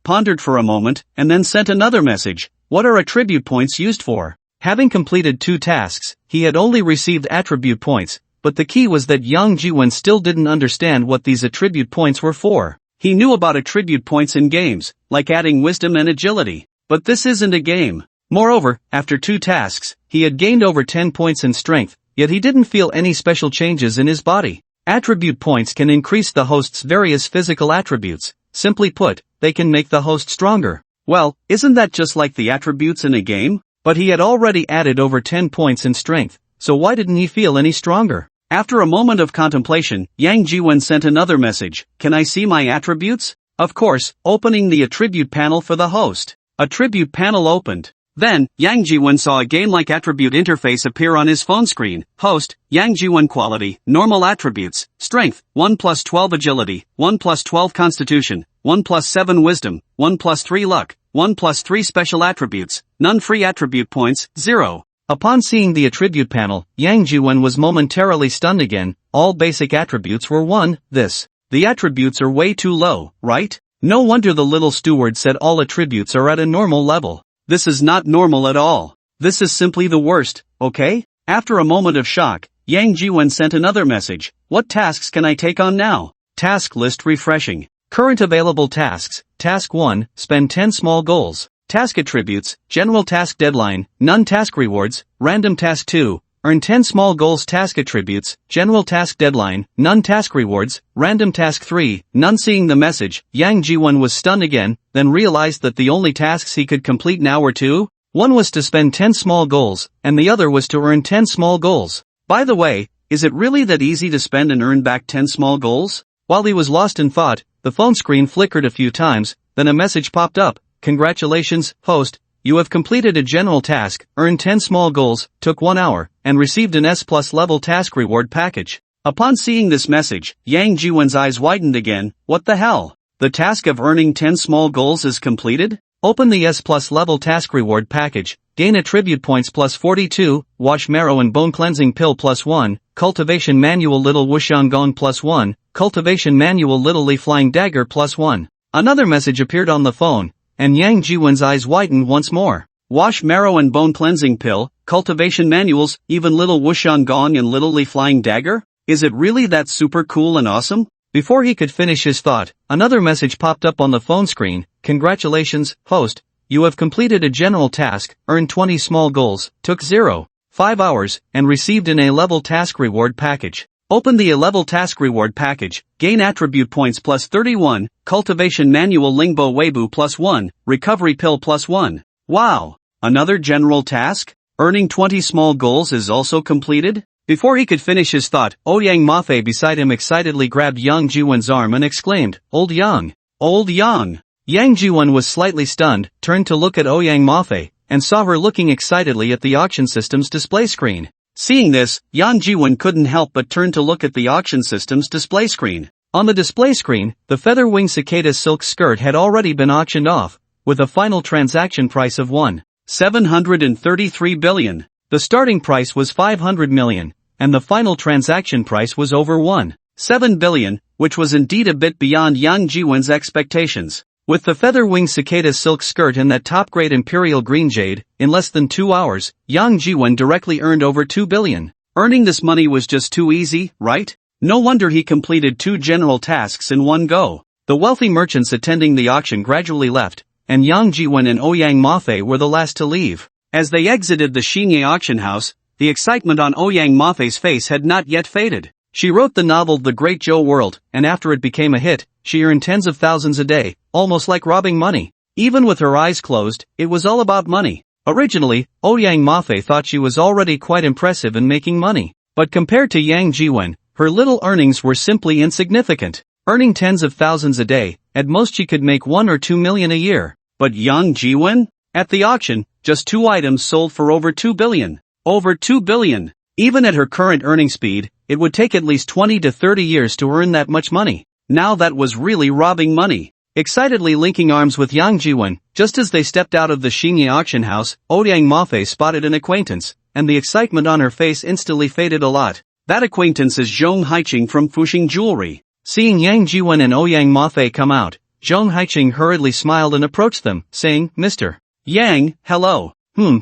pondered for a moment, and then sent another message. What are attribute points used for? Having completed 2 tasks, he had only received attribute points, but the key was that Yang Jiwon still didn't understand what these attribute points were for. He knew about attribute points in games, like adding wisdom and agility, but this isn't a game. Moreover, after 2 tasks, he had gained over 10 points in strength, yet he didn't feel any special changes in his body. Attribute points can increase the host's various physical attributes. Simply put, they can make the host stronger. Well, isn't that just like the attributes in a game? But he had already added over 10 points in strength, so why didn't he feel any stronger? After a moment of contemplation, Yang Jiwon sent another message. Can I see my attributes? Of course, opening the attribute panel for the host. Attribute panel opened. Then, Yang Jiwon saw a game-like attribute interface appear on his phone screen. Host, Yang Jiwon quality, normal attributes, strength, 1 plus 12 agility, 1 plus 12 constitution, 1 plus 7 wisdom, 1 plus 3 luck, 1 plus 3 special attributes, none free attribute points, 0. Upon seeing the attribute panel, Yang Jiwon was momentarily stunned again. All basic attributes were 1, the attributes are way too low, right? No wonder the little steward said all attributes are at a normal level. This is not normal at all. This is simply the worst, okay? After a moment of shock, Yang Jiwon sent another message. What tasks can I take on now? Task list refreshing. Current available tasks. Task 1, spend 10 small goals. Task attributes, general task deadline, none task rewards, random task 2, earn 10 small goals task attributes, general task deadline, none task rewards, random task 3, none. Seeing the message, Yang Jiwon was stunned again, then realized that the only tasks he could complete now were 2. One was to spend 10 small goals, and the other was to earn 10 small goals. By the way, is it really that easy to spend and earn back 10 small goals? While he was lost in thought, the phone screen flickered a few times, then a message popped up. Congratulations, host, you have completed a general task, earned 10 small goals, took 1 hour, and received an S+ level task reward package. Upon seeing this message, Yang Jiwon's eyes widened again. What the hell? The task of earning 10 small goals is completed? Open the S+ level task reward package, gain attribute points plus 42, wash marrow and bone cleansing pill plus 1, cultivation manual little wuxian gong plus 1, cultivation manual little Li flying dagger plus 1. Another message appeared on the phone, and Yang Jiwon's eyes widened once more. Wash marrow and bone cleansing pill, cultivation manuals, even little wuxian gong and little Li flying dagger? Is it really that super cool and awesome? Before he could finish his thought, another message popped up on the phone screen. Congratulations, host, you have completed a general task, earned 20 small goals, took 0.5 hours, and received an A-level task reward package. Open the A-level task reward package, gain attribute points plus 31, cultivation manual lingbo weibo plus 1, recovery pill plus 1. Wow! Another general task? Earning 20 small goals is also completed? Before he could finish his thought, Ouyang Mafe beside him excitedly grabbed Yang Jiwon's arm and exclaimed, Old Yang! Old Yang! Yang Jiwon was slightly stunned, turned to look at Ouyang Mafe, and saw her looking excitedly at the auction system's display screen. Seeing this, Yang Jiwon couldn't help but turn to look at the auction system's display screen. On the display screen, the feather-wing cicada silk skirt had already been auctioned off, with a final transaction price of 1,733 billion. The starting price was 500 million, and the final transaction price was over 1.7 billion, which was indeed a bit beyond Yang Jiwon's expectations. With the feather-wing cicada silk skirt and that top-grade imperial green jade, in less than 2 hours, Yang Jiwon directly earned over 2 billion. Earning this money was just too easy, right? No wonder he completed 2 general tasks in one go. The wealthy merchants attending the auction gradually left, and Yang Jiwon and Ouyang Mafe were the last to leave. As they exited the Xingye auction house, the excitement on Ouyang Mafei's face had not yet faded. She wrote the novel The Great Joe World, and after it became a hit, she earned tens of thousands a day, almost like robbing money. Even with her eyes closed, it was all about money. Originally, Ouyang Mafei thought she was already quite impressive in making money. But compared to Yang Jiwen, her little earnings were simply insignificant. Earning tens of thousands a day, at most she could make 1 or 2 million a year. But Yang Jiwen? At the auction, just 2 items sold for over 2 billion. Over 2 billion! Even at her current earning speed, it would take at least 20 to 30 years to earn that much money. Now that was really robbing money. Excitedly linking arms with Yang Jiwen, just as they stepped out of the Xingye auction house, Ouyang Mafei spotted an acquaintance, and the excitement on her face instantly faded a lot. That acquaintance is Zhong Haiqing from Fuxing Jewelry. Seeing Yang Jiwen and Ouyang Mafei come out, Zhong Haiqing hurriedly smiled and approached them, saying, "Mr. Yang, hello."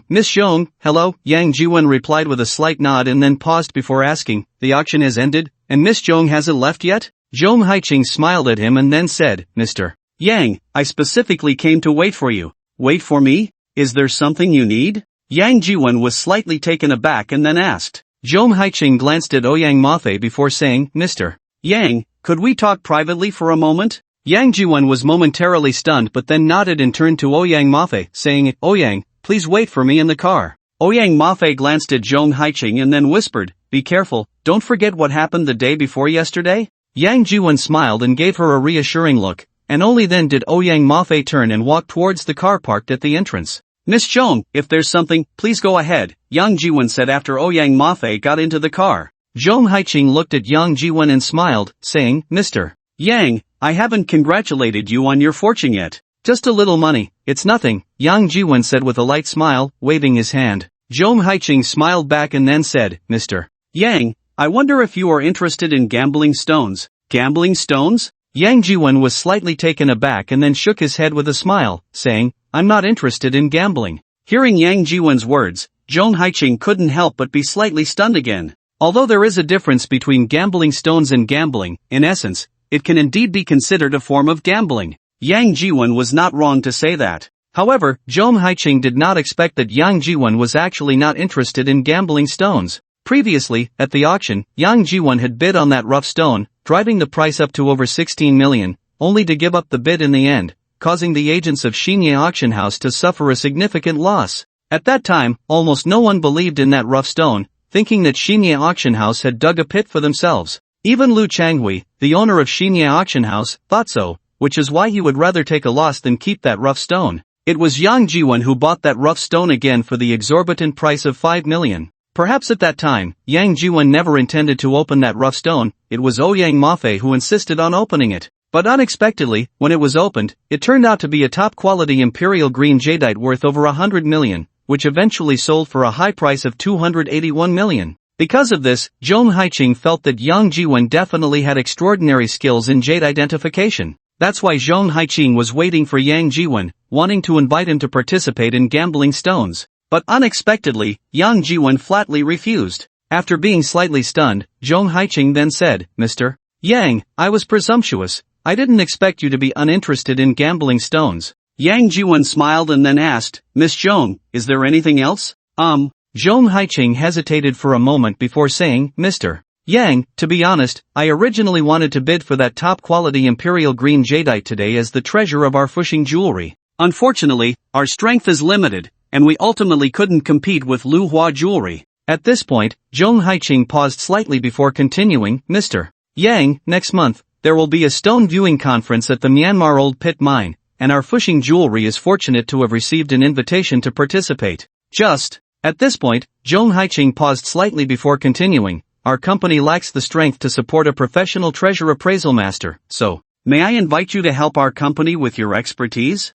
Miss Zhong, hello," Yang Jiwen replied with a slight nod and then paused before asking, "The auction has ended, and Miss Zhong hasn't left yet?" Zhong Haiqing smiled at him and then said, "Mr. Yang, I specifically came to wait for you." "Wait for me? Is there something you need?" Yang Jiwen was slightly taken aback and then asked. Zhong Haiqing glanced at Ouyang Mafei before saying, "Mr. Yang, could we talk privately for a moment?" Yang Jiwen was momentarily stunned but then nodded and turned to Ouyang Mafei, saying, "Ouyang, please wait for me in the car." Ouyang Mafei glanced at Zhong Haiqing and then whispered, "Be careful, don't forget what happened the day before yesterday?" Yang Jiwen smiled and gave her a reassuring look, and only then did Ouyang Mafei turn and walk towards the car parked at the entrance. "Miss Zhong, if there's something, please go ahead," Yang Jiwen said after Ouyang Mafei got into the car. Zhong Haiqing looked at Yang Jiwen and smiled, saying, "Mr. Yang, I haven't congratulated you on your fortune yet." "Just a little money, it's nothing," Yang Jiwen said with a light smile, waving his hand. Zhong Haiqing smiled back and then said, "Mr. Yang, I wonder if you are interested in gambling stones." "Gambling stones?" Yang Jiwen was slightly taken aback and then shook his head with a smile, saying, "I'm not interested in gambling." Hearing Yang Jiwen's words, Zhong Haiqing couldn't help but be slightly stunned again. Although there is a difference between gambling stones and gambling, in essence, it can indeed be considered a form of gambling. Yang Jiwen was not wrong to say that. However, Zhong Haiqing did not expect that Yang Jiwen was actually not interested in gambling stones. Previously, at the auction, Yang Jiwen had bid on that rough stone, driving the price up to over 16 million, only to give up the bid in the end, causing the agents of Xingye auction house to suffer a significant loss. At that time, almost no one believed in that rough stone, thinking that Xingye auction house had dug a pit for themselves. Even Lu Changhui, the owner of Xingye auction house, thought so, which is why he would rather take a loss than keep that rough stone. It was Yang Jiwen who bought that rough stone again for the exorbitant price of 5 million. Perhaps at that time, Yang Jiwen never intended to open that rough stone, it was Ouyang Mafei who insisted on opening it. But unexpectedly, when it was opened, it turned out to be a top-quality imperial green jadeite worth over 100 million, which eventually sold for a high price of 281 million. Because of this, Zhong Haiqing felt that Yang Jiwen definitely had extraordinary skills in jade identification. That's why Zhong Haiqing was waiting for Yang Jiwen, wanting to invite him to participate in gambling stones. But unexpectedly, Yang Jiwen flatly refused. After being slightly stunned, Zhong Haiqing then said, "Mr. Yang, I was presumptuous. I didn't expect you to be uninterested in gambling stones." Yang Jiwen smiled and then asked, "Miss Zhong, is there anything else?" Zhong Haiqing hesitated for a moment before saying, "Mr. Yang, to be honest, I originally wanted to bid for that top-quality imperial green jadeite today as the treasure of our Fuxing Jewelry. Unfortunately, our strength is limited, and we ultimately couldn't compete with Lu Hua Jewelry." At this point, Zhong Haiqing paused slightly before continuing, "Mr. Yang, next month, there will be a stone viewing conference at the Myanmar Old Pit Mine, and our Fuxing Jewelry is fortunate to have received an invitation to participate. At this point, Zhong Haiqing paused slightly before continuing, "Our company lacks the strength to support a professional treasure appraisal master, so, may I invite you to help our company with your expertise?"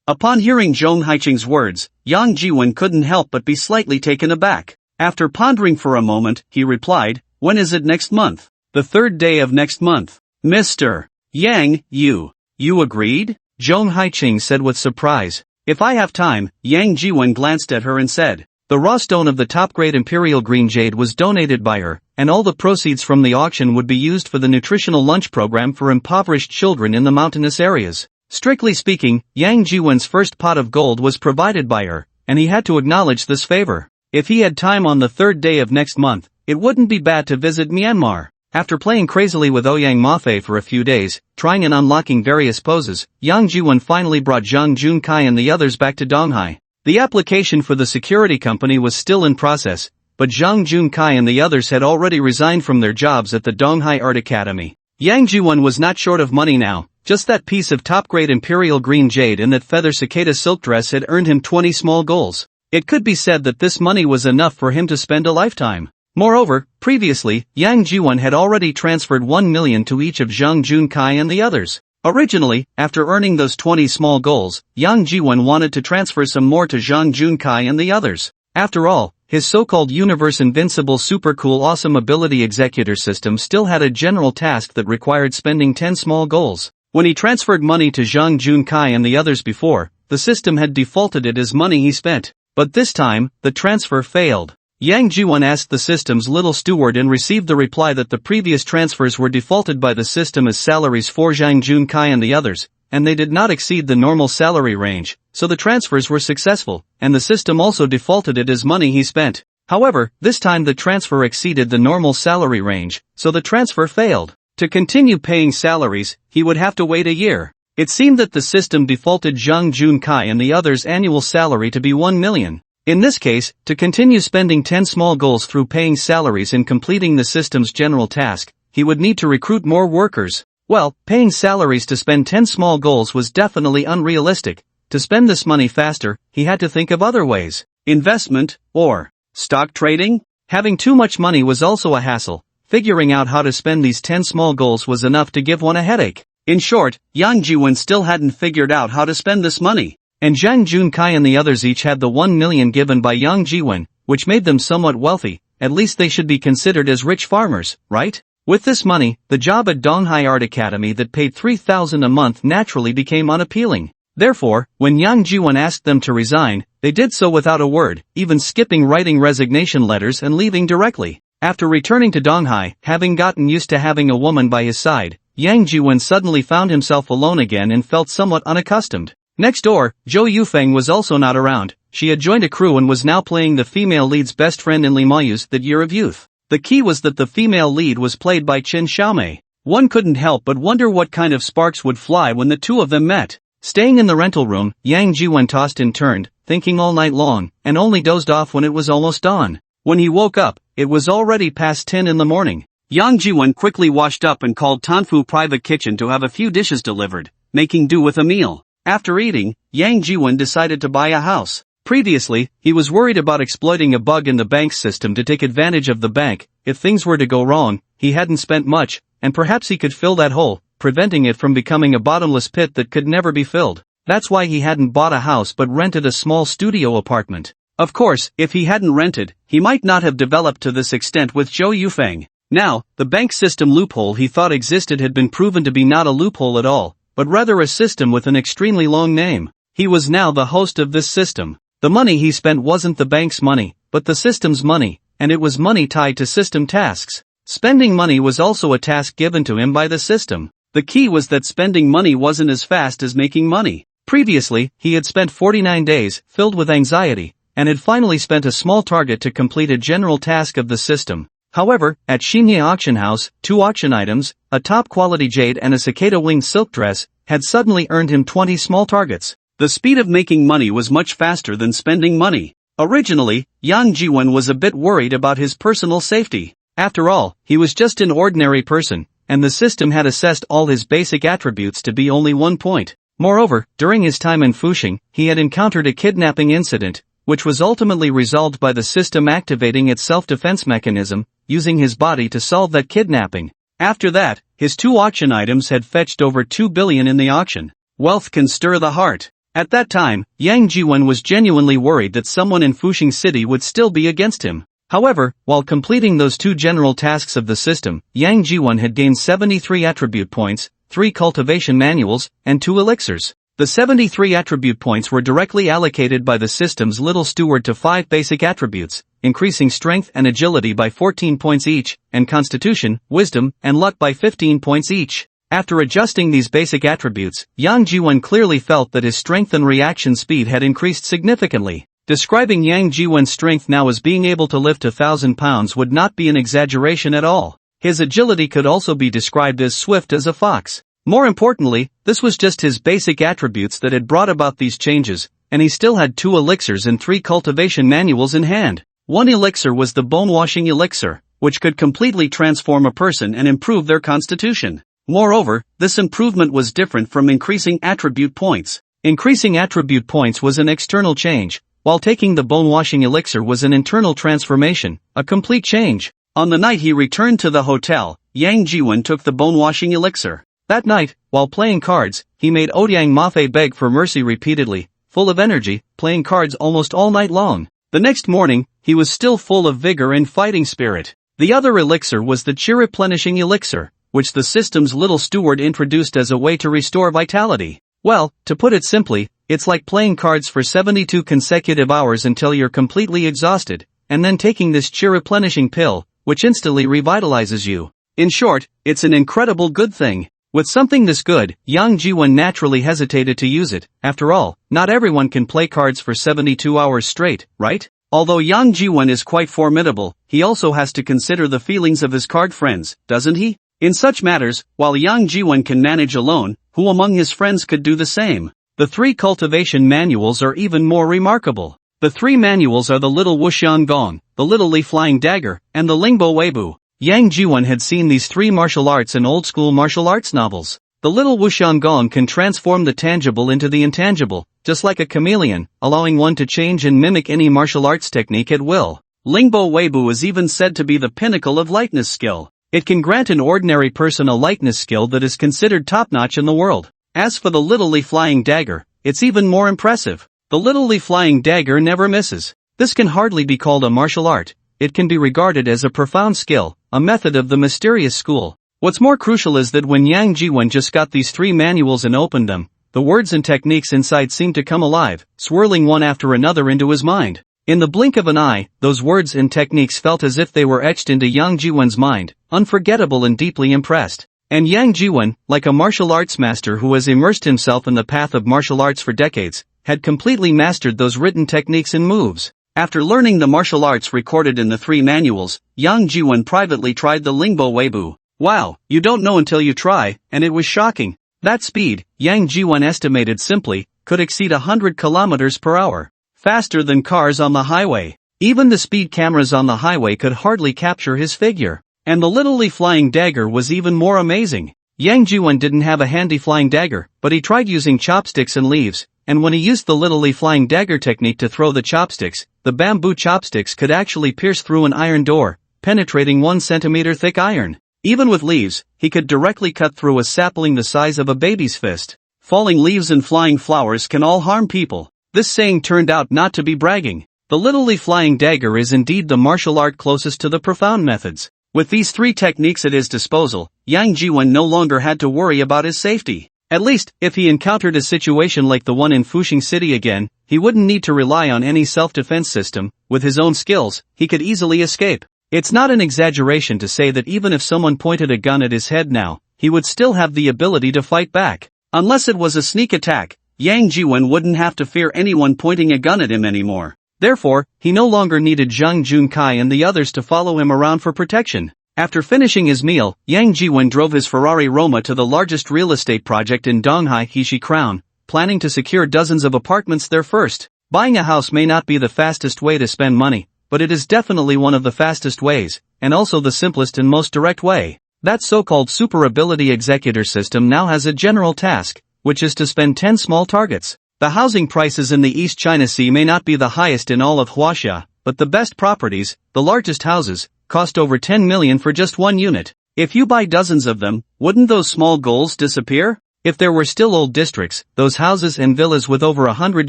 Upon hearing Zhong Haiqing's words, Yang Jiwen couldn't help but be slightly taken aback. After pondering for a moment, he replied, "When is it next month?" "The 3rd day of next month." "Mr. Yang, you agreed?" Zhong Haiqing said with surprise. "If I have time," Yang Jiwen glanced at her and said. The raw stone of the top-grade imperial green jade was donated by her, and all the proceeds from the auction would be used for the nutritional lunch program for impoverished children in the mountainous areas. Strictly speaking, Yang Jiwen's first pot of gold was provided by her, and he had to acknowledge this favor. If he had time on the third day of next month, it wouldn't be bad to visit Myanmar. After playing crazily with Ouyang Mafe for a few days, trying and unlocking various poses, Yang Jiwon finally brought Zhang Junkai and the others back to Donghai. The application for the security company was still in process, but Zhang Junkai and the others had already resigned from their jobs at the Donghai Art Academy. Yang Jiwon was not short of money now. Just that piece of top-grade imperial green jade and that feather cicada silk dress had earned him 20 small goals. It could be said that this money was enough for him to spend a lifetime. Moreover, previously, Yang Jiwon had already transferred 1 million to each of Zhang Junkai and the others. Originally, after earning those 20 small goals, Yang Jiwon wanted to transfer some more to Zhang Junkai and the others. After all, his so-called Universe Invincible Super Cool Awesome Ability Executor system still had a general task that required spending 10 small goals. When he transferred money to Zhang Junkai and the others before, the system had defaulted it as money he spent. But this time, the transfer failed. Yang Jiwon asked the system's little steward and received the reply that the previous transfers were defaulted by the system as salaries for Zhang Junkai and the others, and they did not exceed the normal salary range, so the transfers were successful, and the system also defaulted it as money he spent. However, this time the transfer exceeded the normal salary range, so the transfer failed. To continue paying salaries, he would have to wait a year. It seemed that the system defaulted Zhang Junkai and the others' annual salary to be 1 million. In this case, to continue spending 10 small goals through paying salaries and completing the system's general task, he would need to recruit more workers. Well, paying salaries to spend 10 small goals was definitely unrealistic. To spend this money faster, he had to think of other ways. Investment, or stock trading? Having too much money was also a hassle. Figuring out how to spend these 10 small goals was enough to give one a headache. In short, Yang Jiwon still hadn't figured out how to spend this money. And Zhang Junkai and the others each had the 1 million given by Yang Jiwon, which made them somewhat wealthy. At least they should be considered as rich farmers, right? With this money, the job at Donghai Art Academy that paid 3,000 a month naturally became unappealing. Therefore, when Yang Jiwon asked them to resign, they did so without a word, even skipping writing resignation letters and leaving directly. After returning to Donghai, having gotten used to having a woman by his side, Yang Jiwon suddenly found himself alone again and felt somewhat unaccustomed. Next door, Zhou Yufeng was also not around. She had joined a crew and was now playing the female lead's best friend in Li Mayu's That Year of Youth. The key was that the female lead was played by Qin Xiaomei. One couldn't help but wonder what kind of sparks would fly when the two of them met. Staying in the rental room, Yang Jiwon tossed and turned, thinking all night long, and only dozed off when it was almost dawn. When he woke up, it was already past 10 in the morning. Yang Jiwon quickly washed up and called Tanfu Private Kitchen to have a few dishes delivered, making do with a meal. After eating, Yang Jiwon decided to buy a house. Previously, he was worried about exploiting a bug in the bank's system to take advantage of the bank. If things were to go wrong, he hadn't spent much, and perhaps he could fill that hole, preventing it from becoming a bottomless pit that could never be filled. That's why he hadn't bought a house but rented a small studio apartment. Of course, if he hadn't rented, he might not have developed to this extent with Zhou Yufeng. Now, the bank system loophole he thought existed had been proven to be not a loophole at all, but rather a system with an extremely long name. He was now the host of this system. The money he spent wasn't the bank's money, but the system's money, and it was money tied to system tasks. Spending money was also a task given to him by the system. The key was that spending money wasn't as fast as making money. Previously, he had spent 49 days, filled with anxiety, and had finally spent a small target to complete a general task of the system. However, at Xinye Auction House, 2 auction items, a top-quality jade and a cicada-winged silk dress, had suddenly earned him 20 small targets. The speed of making money was much faster than spending money. Originally, Yang Jiwon was a bit worried about his personal safety. After all, he was just an ordinary person, and the system had assessed all his basic attributes to be only 1 point. Moreover, during his time in Fuxing, he had encountered a kidnapping incident, which was ultimately resolved by the system activating its self-defense mechanism, using his body to solve that kidnapping. After that, his 2 auction items had fetched over 2 billion in the auction. Wealth can stir the heart. At that time, Yang Jiwon was genuinely worried that someone in Fuxing City would still be against him. However, while completing those 2 general tasks of the system, Yang Jiwon had gained 73 attribute points, 3 cultivation manuals, and 2 elixirs. The 73 attribute points were directly allocated by the system's little steward to 5 basic attributes, increasing strength and agility by 14 points each, and constitution, wisdom, and luck by 15 points each. After adjusting these basic attributes, Yang Jiwon clearly felt that his strength and reaction speed had increased significantly. Describing Yang Jiwen's strength now as being able to lift 1,000 pounds would not be an exaggeration at all. His agility could also be described as swift as a fox. More importantly, this was just his basic attributes that had brought about these changes, and he still had 2 elixirs and 3 cultivation manuals in hand. One elixir was the bone-washing elixir, which could completely transform a person and improve their constitution. Moreover, this improvement was different from increasing attribute points. Increasing attribute points was an external change, while taking the bone-washing elixir was an internal transformation, a complete change. On the night he returned to the hotel, Yang Jiwen took the bone-washing elixir. That night, while playing cards, he made Odiang Mafe beg for mercy repeatedly, full of energy, playing cards almost all night long. The next morning, he was still full of vigor and fighting spirit. The other elixir was the chi-replenishing elixir, which the system's little steward introduced as a way to restore vitality. Well, to put it simply, it's like playing cards for 72 consecutive hours until you're completely exhausted, and then taking this chi-replenishing pill, which instantly revitalizes you. In short, it's an incredible good thing. With something this good, Yang Jiwen naturally hesitated to use it. After all, not everyone can play cards for 72 hours straight, right? Although Yang Jiwen is quite formidable, he also has to consider the feelings of his card friends, doesn't he? In such matters, while Yang Jiwen can manage alone, who among his friends could do the same? The 3 cultivation manuals are even more remarkable. The 3 manuals are the Little Wuxian Gong, the Little Li Flying Dagger, and the Lingbo Weibu. Yang Jiwen had seen these 3 martial arts in old-school martial arts novels. The Little Wuxian Gong can transform the tangible into the intangible, just like a chameleon, allowing one to change and mimic any martial arts technique at will. Lingbo Weibu is even said to be the pinnacle of lightness skill. It can grant an ordinary person a lightness skill that is considered top-notch in the world. As for the Little Li Flying Dagger, it's even more impressive. The Little Li Flying Dagger never misses. This can hardly be called a martial art. It can be regarded as a profound skill, a method of the mysterious school. What's more crucial is that when Yang Jiwen just got these 3 manuals and opened them, the words and techniques inside seemed to come alive, swirling one after another into his mind. In the blink of an eye, those words and techniques felt as if they were etched into Yang Jiwen's mind, unforgettable and deeply impressed. And Yang Jiwen, like a martial arts master who has immersed himself in the path of martial arts for decades, had completely mastered those written techniques and moves. After learning the martial arts recorded in the 3 manuals, Yang Jiwen privately tried the Lingbo Weibu. Wow, you don't know until you try, and it was shocking. That speed, Yang Jiwen estimated simply, could exceed 100 kilometers per hour. Faster than cars on the highway. Even the speed cameras on the highway could hardly capture his figure. And the Little Li Flying Dagger was even more amazing. Yang Jiwen didn't have a handy flying dagger, but he tried using chopsticks and leaves, and when he used the Little Li Flying Dagger technique to throw the chopsticks, the bamboo chopsticks could actually pierce through an iron door, penetrating 1 centimeter thick iron. Even with leaves, he could directly cut through a sapling the size of a baby's fist. Falling leaves and flying flowers can all harm people. This saying turned out not to be bragging. The Little Li Flying Dagger is indeed the martial art closest to the profound methods. With these 3 techniques at his disposal, Yang Jiwen no longer had to worry about his safety. At least, if he encountered a situation like the one in Fuxing City again, he wouldn't need to rely on any self-defense system. With his own skills, he could easily escape. It's not an exaggeration to say that even if someone pointed a gun at his head now, he would still have the ability to fight back. Unless it was a sneak attack, Yang Jiwen wouldn't have to fear anyone pointing a gun at him anymore. Therefore, he no longer needed Zhang Junkai and the others to follow him around for protection. After finishing his meal, Yang Jiwen drove his Ferrari Roma to the largest real estate project in Donghai Heshi Crown, planning to secure dozens of apartments there first. Buying a house may not be the fastest way to spend money, but it is definitely one of the fastest ways, and also the simplest and most direct way. That so-called super ability executor system now has a general task, which is to spend 10 small targets. The housing prices in the East China Sea may not be the highest in all of Huaxia, but the best properties, the largest houses, cost over 10 million for just 1 unit. If you buy dozens of them, wouldn't those small goals disappear? If there were still old districts, those houses and villas with over 100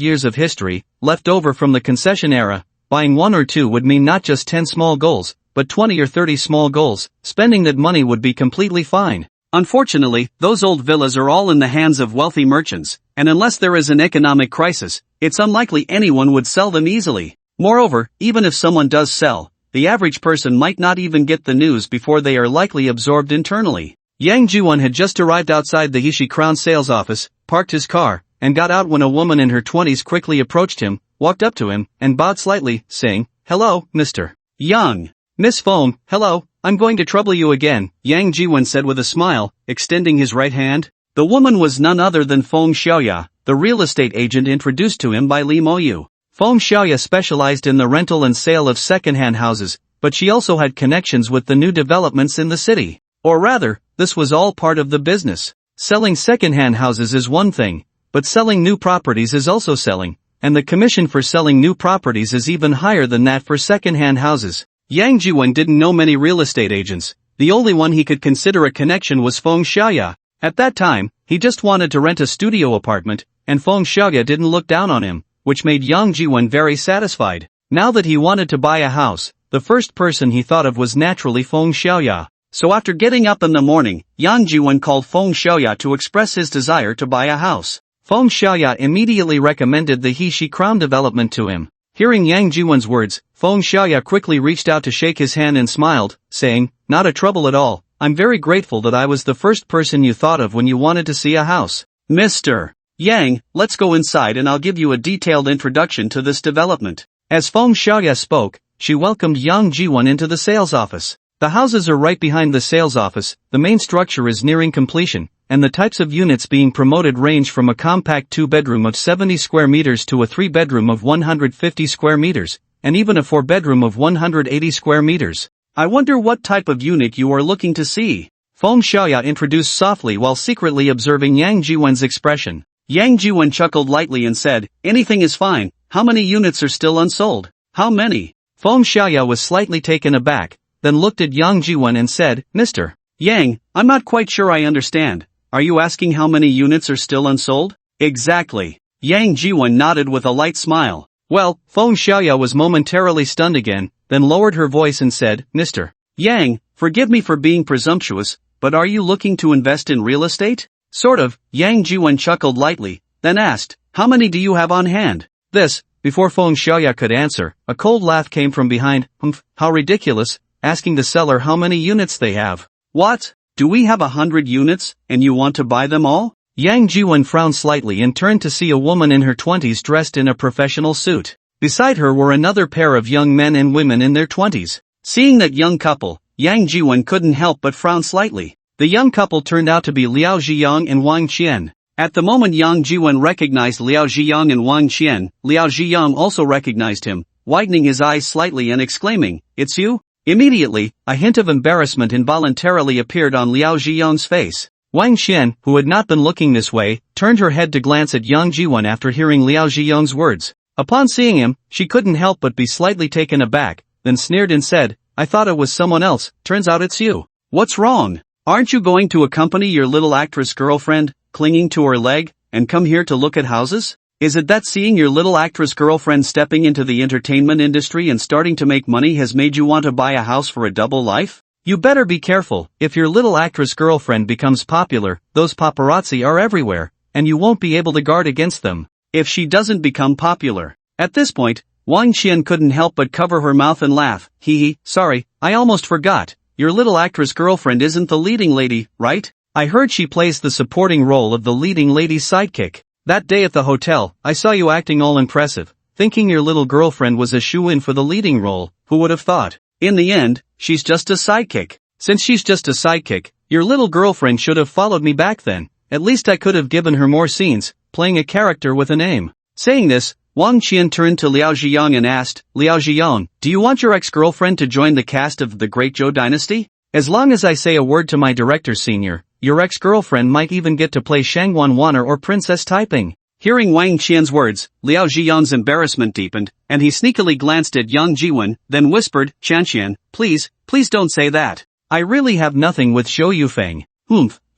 years of history, left over from the concession era, buying 1 or 2 would mean not just 10 small goals, but 20 or 30 small goals. Spending that money would be completely fine. Unfortunately, those old villas are all in the hands of wealthy merchants, and unless there is an economic crisis, it's unlikely anyone would sell them easily. Moreover, even if someone does sell, the average person might not even get the news before they are likely absorbed internally. Yang Jiwen had just arrived outside the Heshi Crown sales office, parked his car, and got out when a woman in her 20s quickly approached him, walked up to him, and bowed slightly, saying, "Hello, Mr. Young." "Miss Fong, hello, I'm going to trouble you again," Yang Jiwon said with a smile, extending his right hand. The woman was none other than Fong Xiaoya, the real estate agent introduced to him by Li Moyu. Fong Xiaoya specialized in the rental and sale of second-hand houses, but she also had connections with the new developments in the city. Or rather, this was all part of the business. Selling second-hand houses is one thing, but selling new properties is also selling, and the commission for selling new properties is even higher than that for second-hand houses. Yang Jiwon didn't know many real estate agents. The only one he could consider a connection was Fong Xiaoya. At that time, he just wanted to rent a studio apartment, and Fong Xiaoya didn't look down on him, which made Yang Jiwon very satisfied. Now that he wanted to buy a house, the first person he thought of was naturally Fong Xiaoya. So after getting up in the morning, Yang Jiwon called Fong Xiaoya to express his desire to buy a house. Fong Xiaoya immediately recommended the He-She Crown development to him. Hearing Yang Jiwon's words, Fong Xiaoya quickly reached out to shake his hand and smiled, saying, "Not a trouble at all. I'm very grateful that I was the first person you thought of when you wanted to see a house. Mr. Yang, let's go inside and I'll give you a detailed introduction to this development." As Fong Xiaoya spoke, she welcomed Yang Jiwon into the sales office. The houses are right behind the sales office, the main structure is nearing completion, and the types of units being promoted range from a compact 2-bedroom of 70 square meters to a 3-bedroom of 150 square meters, and even a 4-bedroom of 180 square meters. "I wonder what type of unit you are looking to see," Fong Xiaoya introduced softly while secretly observing Yang Jiwon's expression. Yang Jiwon chuckled lightly and said, "Anything is fine. How many units are still unsold?" "How many?" Fong Xiaoya was slightly taken aback, then looked at Yang Jiwon and said, "Mr. Yang, I'm not quite sure I understand. Are you asking how many units are still unsold?" "Exactly." Yang Jiwon nodded with a light smile. "Well," Fong Xiaoya was momentarily stunned again, then lowered her voice and said, "Mr. Yang, forgive me for being presumptuous, but are you looking to invest in real estate?" "Sort of," Yang Jiwon chuckled lightly, then asked, "How many do you have on hand?" This, before Fong Xiaoya could answer, a cold laugh came from behind. How ridiculous, asking the seller how many units they have. "What? Do we have 100 units, and you want to buy them all?" Yang Jiwon frowned slightly and turned to see a woman in her 20s dressed in a professional suit. Beside her were another pair of young men and women in their 20s. Seeing that young couple, Yang Jiwon couldn't help but frown slightly. The young couple turned out to be Liao Zhiyang and Wang Qian. At the moment Yang Jiwon recognized Liao Zhiyang and Wang Qian, Liao Zhiyang also recognized him, widening his eyes slightly and exclaiming, "It's you?" Immediately, a hint of embarrassment involuntarily appeared on Liao Zhiyang's face. Wang Qian, who had not been looking this way, turned her head to glance at Yang Jiwon after hearing Liao Zhiyang's words. Upon seeing him, she couldn't help but be slightly taken aback, then sneered and said, "I thought it was someone else, turns out it's you. What's wrong? Aren't you going to accompany your little actress girlfriend, clinging to her leg, and come here to look at houses? Is it that seeing your little actress girlfriend stepping into the entertainment industry and starting to make money has made you want to buy a house for a double life? You better be careful. If your little actress girlfriend becomes popular, those paparazzi are everywhere, and you won't be able to guard against them. If she doesn't become popular." At this point, Wang Qian couldn't help but cover her mouth and laugh. "Hee, sorry, I almost forgot. Your little actress girlfriend isn't the leading lady, right? I heard she plays the supporting role of the leading lady's sidekick. That day at the hotel, I saw you acting all impressive, thinking your little girlfriend was a shoo-in for the leading role. Who would have thought? In the end, she's just a sidekick. Since she's just a sidekick, your little girlfriend should have followed me back then. At least I could have given her more scenes, playing a character with a name." Saying this, Wang Qian turned to Liao Zhiyang and asked, "Liao Zhiyang, do you want your ex-girlfriend to join the cast of The Great Zhou Dynasty? As long as I say a word to my director senior, your ex-girlfriend might even get to play Shangwan Wanner or Princess Taiping." Hearing Wang Qian's words, Liao Zhiyang's embarrassment deepened, and he sneakily glanced at Yang Jiwon, then whispered, "Qianqian, please don't say that. I really have nothing with Zhou Yufeng.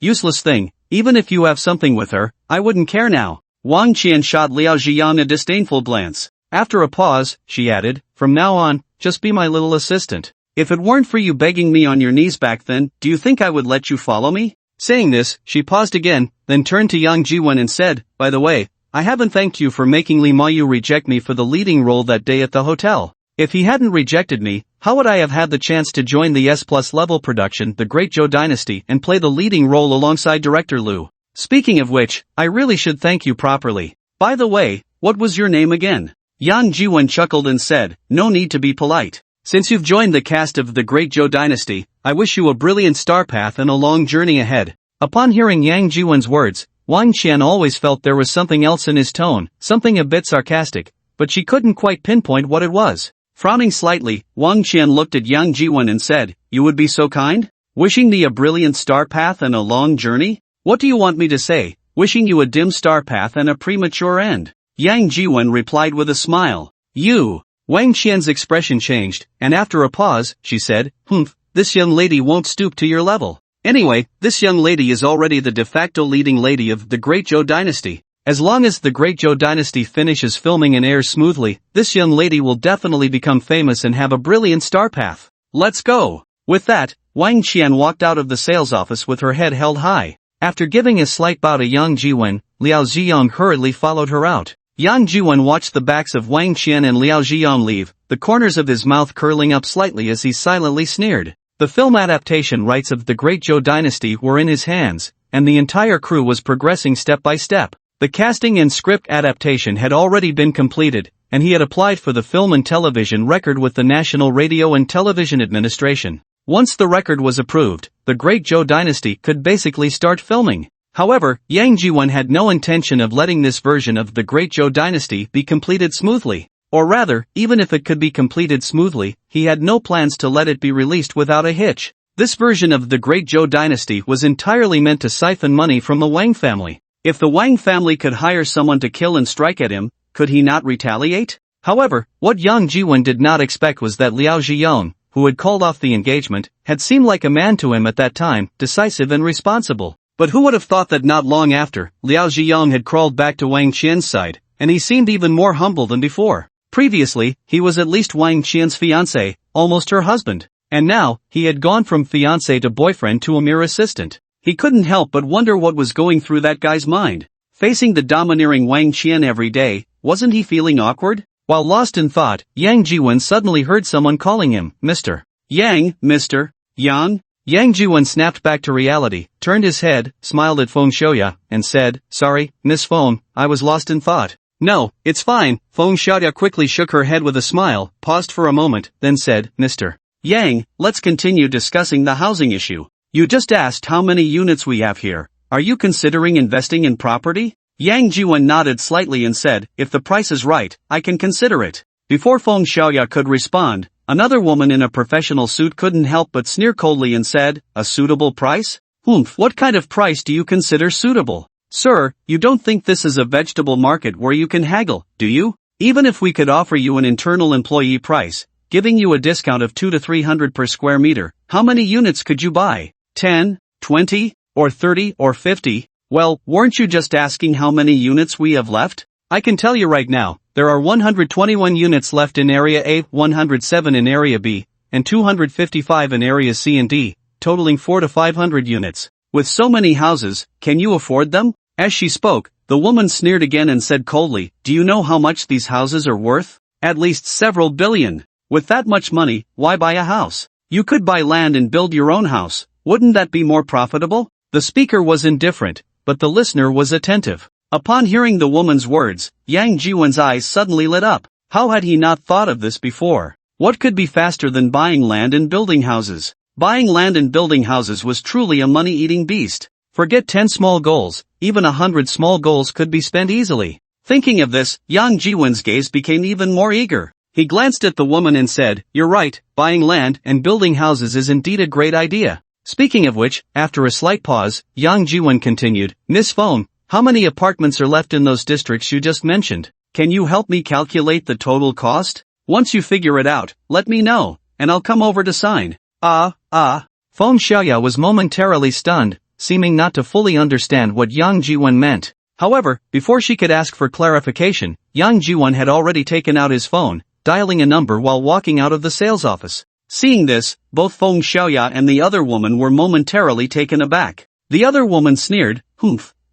Useless thing, even if you have something with her, I wouldn't care now." Wang Qian shot Liao Zhiyang a disdainful glance. After a pause, she added, "From now on, just be my little assistant. If it weren't for you begging me on your knees back then, do you think I would let you follow me?" Saying this, she paused again, then turned to Yang Jiwon and said, "By the way, I haven't thanked you for making Li Mayu reject me for the leading role that day at the hotel. If he hadn't rejected me, how would I have had the chance to join the S+ level production The Great Zhou Dynasty and play the leading role alongside director Lu?" Speaking of which, I really should thank you properly. By the way, what was your name again? Yang Jiwen chuckled and said, no need to be polite. Since you've joined the cast of the Great Zhou Dynasty, I wish you a brilliant star path and a long journey ahead. Upon hearing Yang Jiwen's words, Wang Qian always felt there was something else in his tone, something a bit sarcastic, but she couldn't quite pinpoint what it was. Frowning slightly, Wang Qian looked at Yang Jiwen and said, you would be so kind? Wishing me a brilliant star path and a long journey? What do you want me to say? Wishing you a dim star path and a premature end. Yang Jiwen replied with a smile. You. Wang Qian's expression changed, and after a pause, she said, this young lady won't stoop to your level. Anyway, this young lady is already the de facto leading lady of the Great Zhou Dynasty. As long as the Great Zhou Dynasty finishes filming and airs smoothly, this young lady will definitely become famous and have a brilliant star path. Let's go. With that, Wang Qian walked out of the sales office with her head held high. After giving a slight bow to Yang Jiwen, Liao Ziyong hurriedly followed her out. Yang Jiwen watched the backs of Wang Qian and Liao Ziyong leave, the corners of his mouth curling up slightly as he silently sneered. The film adaptation rights of the Great Zhou Dynasty were in his hands, and the entire crew was progressing step by step. The casting and script adaptation had already been completed, and he had applied for the film and television record with the National Radio and Television Administration. Once the record was approved, the Great Zhou Dynasty could basically start filming. However, Yang Jiwen had no intention of letting this version of the Great Zhou Dynasty be completed smoothly. Or rather, even if it could be completed smoothly, he had no plans to let it be released without a hitch. This version of the Great Zhou Dynasty was entirely meant to siphon money from the Wang family. If the Wang family could hire someone to kill and strike at him, could he not retaliate? However, what Yang Jiwen did not expect was that Liao Ziyong, who had called off the engagement, had seemed like a man to him at that time, decisive and responsible. But who would have thought that not long after, Liao Ziyong had crawled back to Wang Qian's side, and he seemed even more humble than before. Previously, he was at least Wang Qian's fiancé, almost her husband, and now, he had gone from fiancé to boyfriend to a mere assistant. He couldn't help but wonder what was going through that guy's mind. Facing the domineering Wang Qian every day, wasn't he feeling awkward? While lost in thought, Yang Jiwen suddenly heard someone calling him, Mr. Yang, Mr. Yang. Yang Jiwen snapped back to reality, turned his head, smiled at Feng Xiaoya, and said, sorry, Miss Feng, I was lost in thought. No, it's fine. Feng Xiaoya quickly shook her head with a smile, paused for a moment, then said, Mr. Yang, let's continue discussing the housing issue. You just asked how many units we have here. Are you considering investing in property? Yang Jiwen nodded slightly and said, if the price is right, I can consider it. Before Feng Xiaoya could respond, another woman in a professional suit couldn't help but sneer coldly and said, a suitable price? What kind of price do you consider suitable? Sir, you don't think this is a vegetable market where you can haggle, do you? Even if we could offer you an internal employee price, giving you a discount of 200 to 300 per square meter, how many units could you buy? 10, 20, or 30 or 50? Well, weren't you just asking how many units we have left? I can tell you right now, there are 121 units left in Area A, 107 in Area B, and 255 in Area C and D, totaling 400 to 500 units. With so many houses, can you afford them? As she spoke, the woman sneered again and said coldly, do you know how much these houses are worth? At least several billion. With that much money, why buy a house? You could buy land and build your own house. Wouldn't that be more profitable? The speaker was indifferent, but the listener was attentive. Upon hearing the woman's words, Yang Jiwen's eyes suddenly lit up. How had he not thought of this before? What could be faster than buying land and building houses? Buying land and building houses was truly a money-eating beast. Forget 10 small goals, even 100 small goals could be spent easily. Thinking of this, Yang Jiwen's gaze became even more eager. He glanced at the woman and said, you're right, buying land and building houses is indeed a great idea. Speaking of which, after a slight pause, Yang Jiwen continued, Miss Feng, how many apartments are left in those districts you just mentioned? Can you help me calculate the total cost? Once you figure it out, let me know, and I'll come over to sign. Feng Xiaoya was momentarily stunned, seeming not to fully understand what Yang Jiwen meant. However, before she could ask for clarification, Yang Jiwen had already taken out his phone, dialing a number while walking out of the sales office. Seeing this, both Feng Xiaoya and the other woman were momentarily taken aback. The other woman sneered,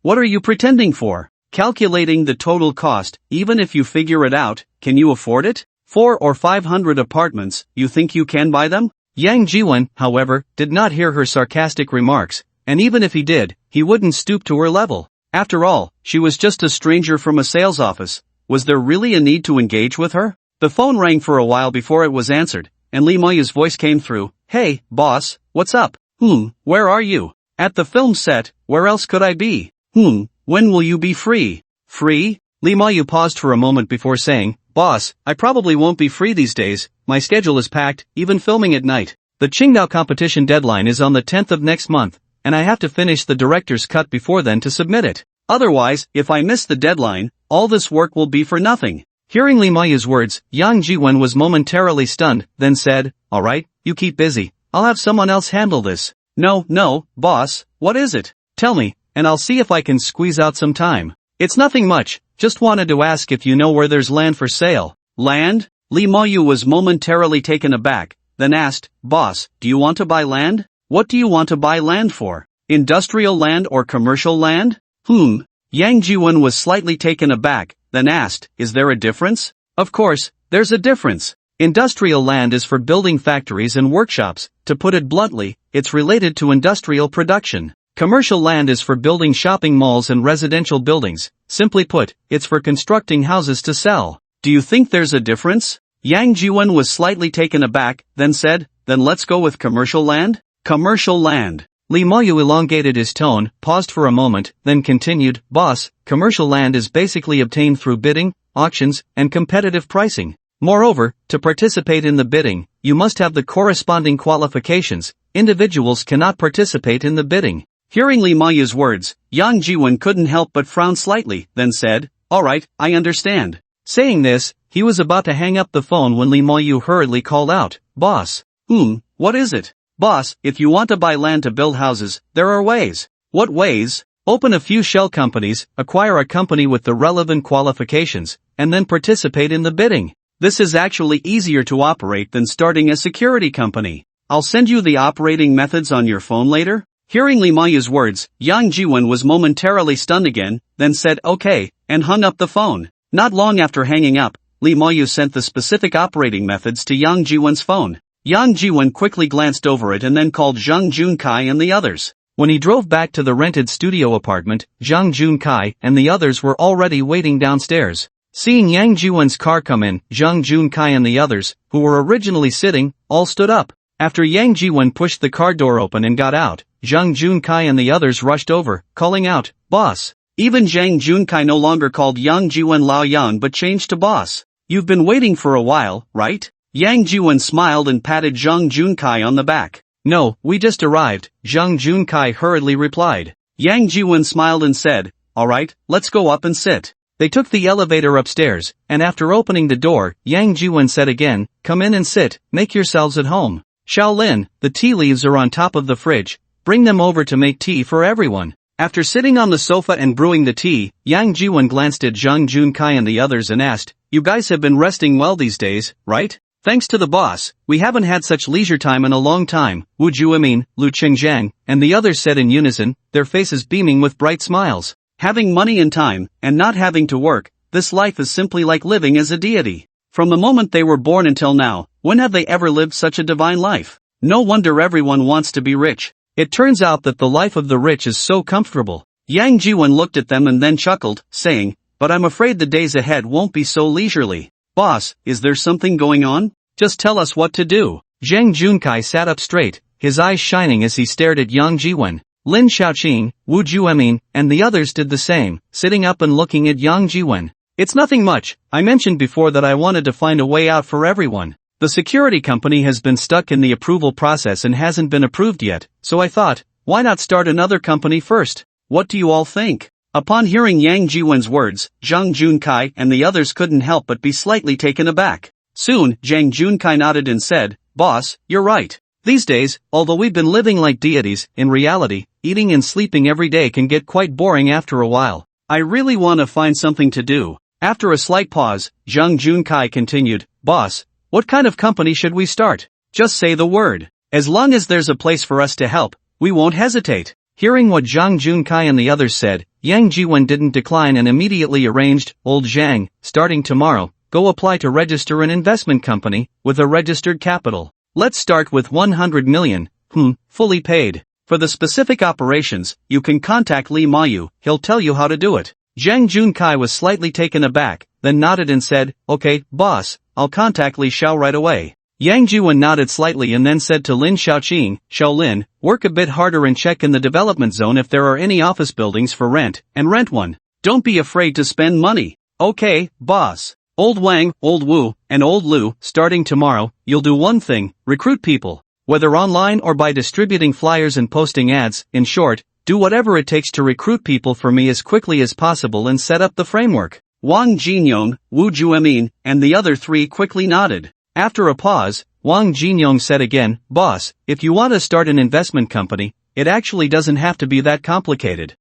what are you pretending for? Calculating the total cost, even if you figure it out, can you afford it? 400 or 500 apartments, you think you can buy them? Yang Jiwen, however, did not hear her sarcastic remarks, and even if he did, he wouldn't stoop to her level. After all, she was just a stranger from a sales office. Was there really a need to engage with her? The phone rang for a while before it was answered, and Lee Moyu's voice came through. Hey, boss, what's up? Where are you? At the film set. Where else could I be? When will you be free? Free? Lee Moyu paused for a moment before saying, Boss, I probably won't be free these days. My schedule is packed, even filming at night. The Qingdao competition deadline is on the 10th of next month, and I have to finish the director's cut before then to submit it. Otherwise, if I miss the deadline, all this work will be for nothing. Hearing Lee Moyu's words, Yang Jiwen was momentarily stunned, then said, Alright, you keep busy. I'll have someone else handle this. No, boss, what is it? Tell me, and I'll see if I can squeeze out some time. It's nothing much, just wanted to ask if you know where there's land for sale. Land? Lee Moyu was momentarily taken aback, then asked, Boss, do you want to buy land? What do you want to buy land for? Industrial land or commercial land? Yang Jiwen was slightly taken aback, then asked, Is there a difference? Of course, there's a difference. Industrial land is for building factories and workshops. To put it bluntly, it's related to industrial production. Commercial land is for building shopping malls and residential buildings. Simply put, it's for constructing houses to sell. Do you think there's a difference? Yang Jiwen was slightly taken aback, then said, Then let's go with commercial land? Commercial land. Lee Moyu elongated his tone, paused for a moment, then continued, Boss, commercial land is basically obtained through bidding, auctions, and competitive pricing. Moreover, to participate in the bidding, you must have the corresponding qualifications. Individuals cannot participate in the bidding. Hearing Lee Moyu's words, Yang Jiwen couldn't help but frown slightly, then said, Alright, I understand. Saying this, he was about to hang up the phone when Lee Moyu hurriedly called out, Boss. What is it? Boss, if you want to buy land to build houses, there are ways. What ways? Open a few shell companies, acquire a company with the relevant qualifications, and then participate in the bidding. This is actually easier to operate than starting a security company. I'll send you the operating methods on your phone later. Hearing Lee Moyu's words, Yang Jiwen was momentarily stunned again, then said okay, and hung up the phone. Not long after hanging up, Lee Moyu sent the specific operating methods to Yang Jiwen's phone. Yang Jiwen quickly glanced over it and then called Zhang Junkai and the others. When he drove back to the rented studio apartment, Zhang Junkai and the others were already waiting downstairs. Seeing Yang Jiwen's car come in, Zhang Junkai and the others, who were originally sitting, all stood up. After Yang Jiwen pushed the car door open and got out, Zhang Junkai and the others rushed over, calling out, Boss. Even Zhang Junkai no longer called Yang Jiwen Lao Yan but changed to Boss. You've been waiting for a while, right? Yang Jiwen smiled and patted Zhang Junkai on the back. No, we just arrived, Zhang Junkai hurriedly replied. Yang Jiwen smiled and said, Alright, let's go up and sit. They took the elevator upstairs, and after opening the door, Yang Jiwen said again, Come in and sit, make yourselves at home. Shaolin, the tea leaves are on top of the fridge, bring them over to make tea for everyone. After sitting on the sofa and brewing the tea, Yang Jiwen glanced at Zhang Junkai and the others and asked, You guys have been resting well these days, right? Thanks to the boss, we haven't had such leisure time in a long time. Wu Juemin, Lu Qingjiang, and the others said in unison, their faces beaming with bright smiles. Having money and time, and not having to work, this life is simply like living as a deity. From the moment they were born until now, when have they ever lived such a divine life? No wonder everyone wants to be rich. It turns out that the life of the rich is so comfortable. Yang Jiwen looked at them and then chuckled, saying, But I'm afraid the days ahead won't be so leisurely. Boss, is there something going on? Just tell us what to do. Zhang Junkai sat up straight, his eyes shining as he stared at Yang Jiwen. Lin Xiaoqing, Wu Juemin, and the others did the same, sitting up and looking at Yang Jiwen. It's nothing much. I mentioned before that I wanted to find a way out for everyone. The security company has been stuck in the approval process and hasn't been approved yet, so I thought, why not start another company first? What do you all think? Upon hearing Yang Jiwen's words, Zhang Junkai and the others couldn't help but be slightly taken aback. Soon, Zhang Junkai nodded and said, Boss, you're right. These days, although we've been living like deities, in reality, eating and sleeping every day can get quite boring after a while. I really want to find something to do. After a slight pause, Zhang Junkai continued, Boss, what kind of company should we start? Just say the word. As long as there's a place for us to help, we won't hesitate. Hearing what Zhang Junkai and the others said, Yang Jiwen didn't decline and immediately arranged, Old Zhang, starting tomorrow, go apply to register an investment company, with a registered capital. Let's start with 100 million, fully paid. For the specific operations, you can contact Lee Mayu, he'll tell you how to do it. Zhang Junkai was slightly taken aback, then nodded and said, okay, boss, I'll contact Li Xiao right away. Yang Jiwen nodded slightly and then said to Lin Xiaoqing, Xiaolin, work a bit harder and check in the development zone if there are any office buildings for rent, and rent one. Don't be afraid to spend money. Okay, boss. Old Wang, Old Wu, and Old Lu, starting tomorrow, you'll do one thing, recruit people. Whether online or by distributing flyers and posting ads, in short, do whatever it takes to recruit people for me as quickly as possible and set up the framework. Wang Jinyong, Wu Juemin, and the other three quickly nodded. After a pause, Wang Jinyong said again, boss, if you want to start an investment company, it actually doesn't have to be that complicated.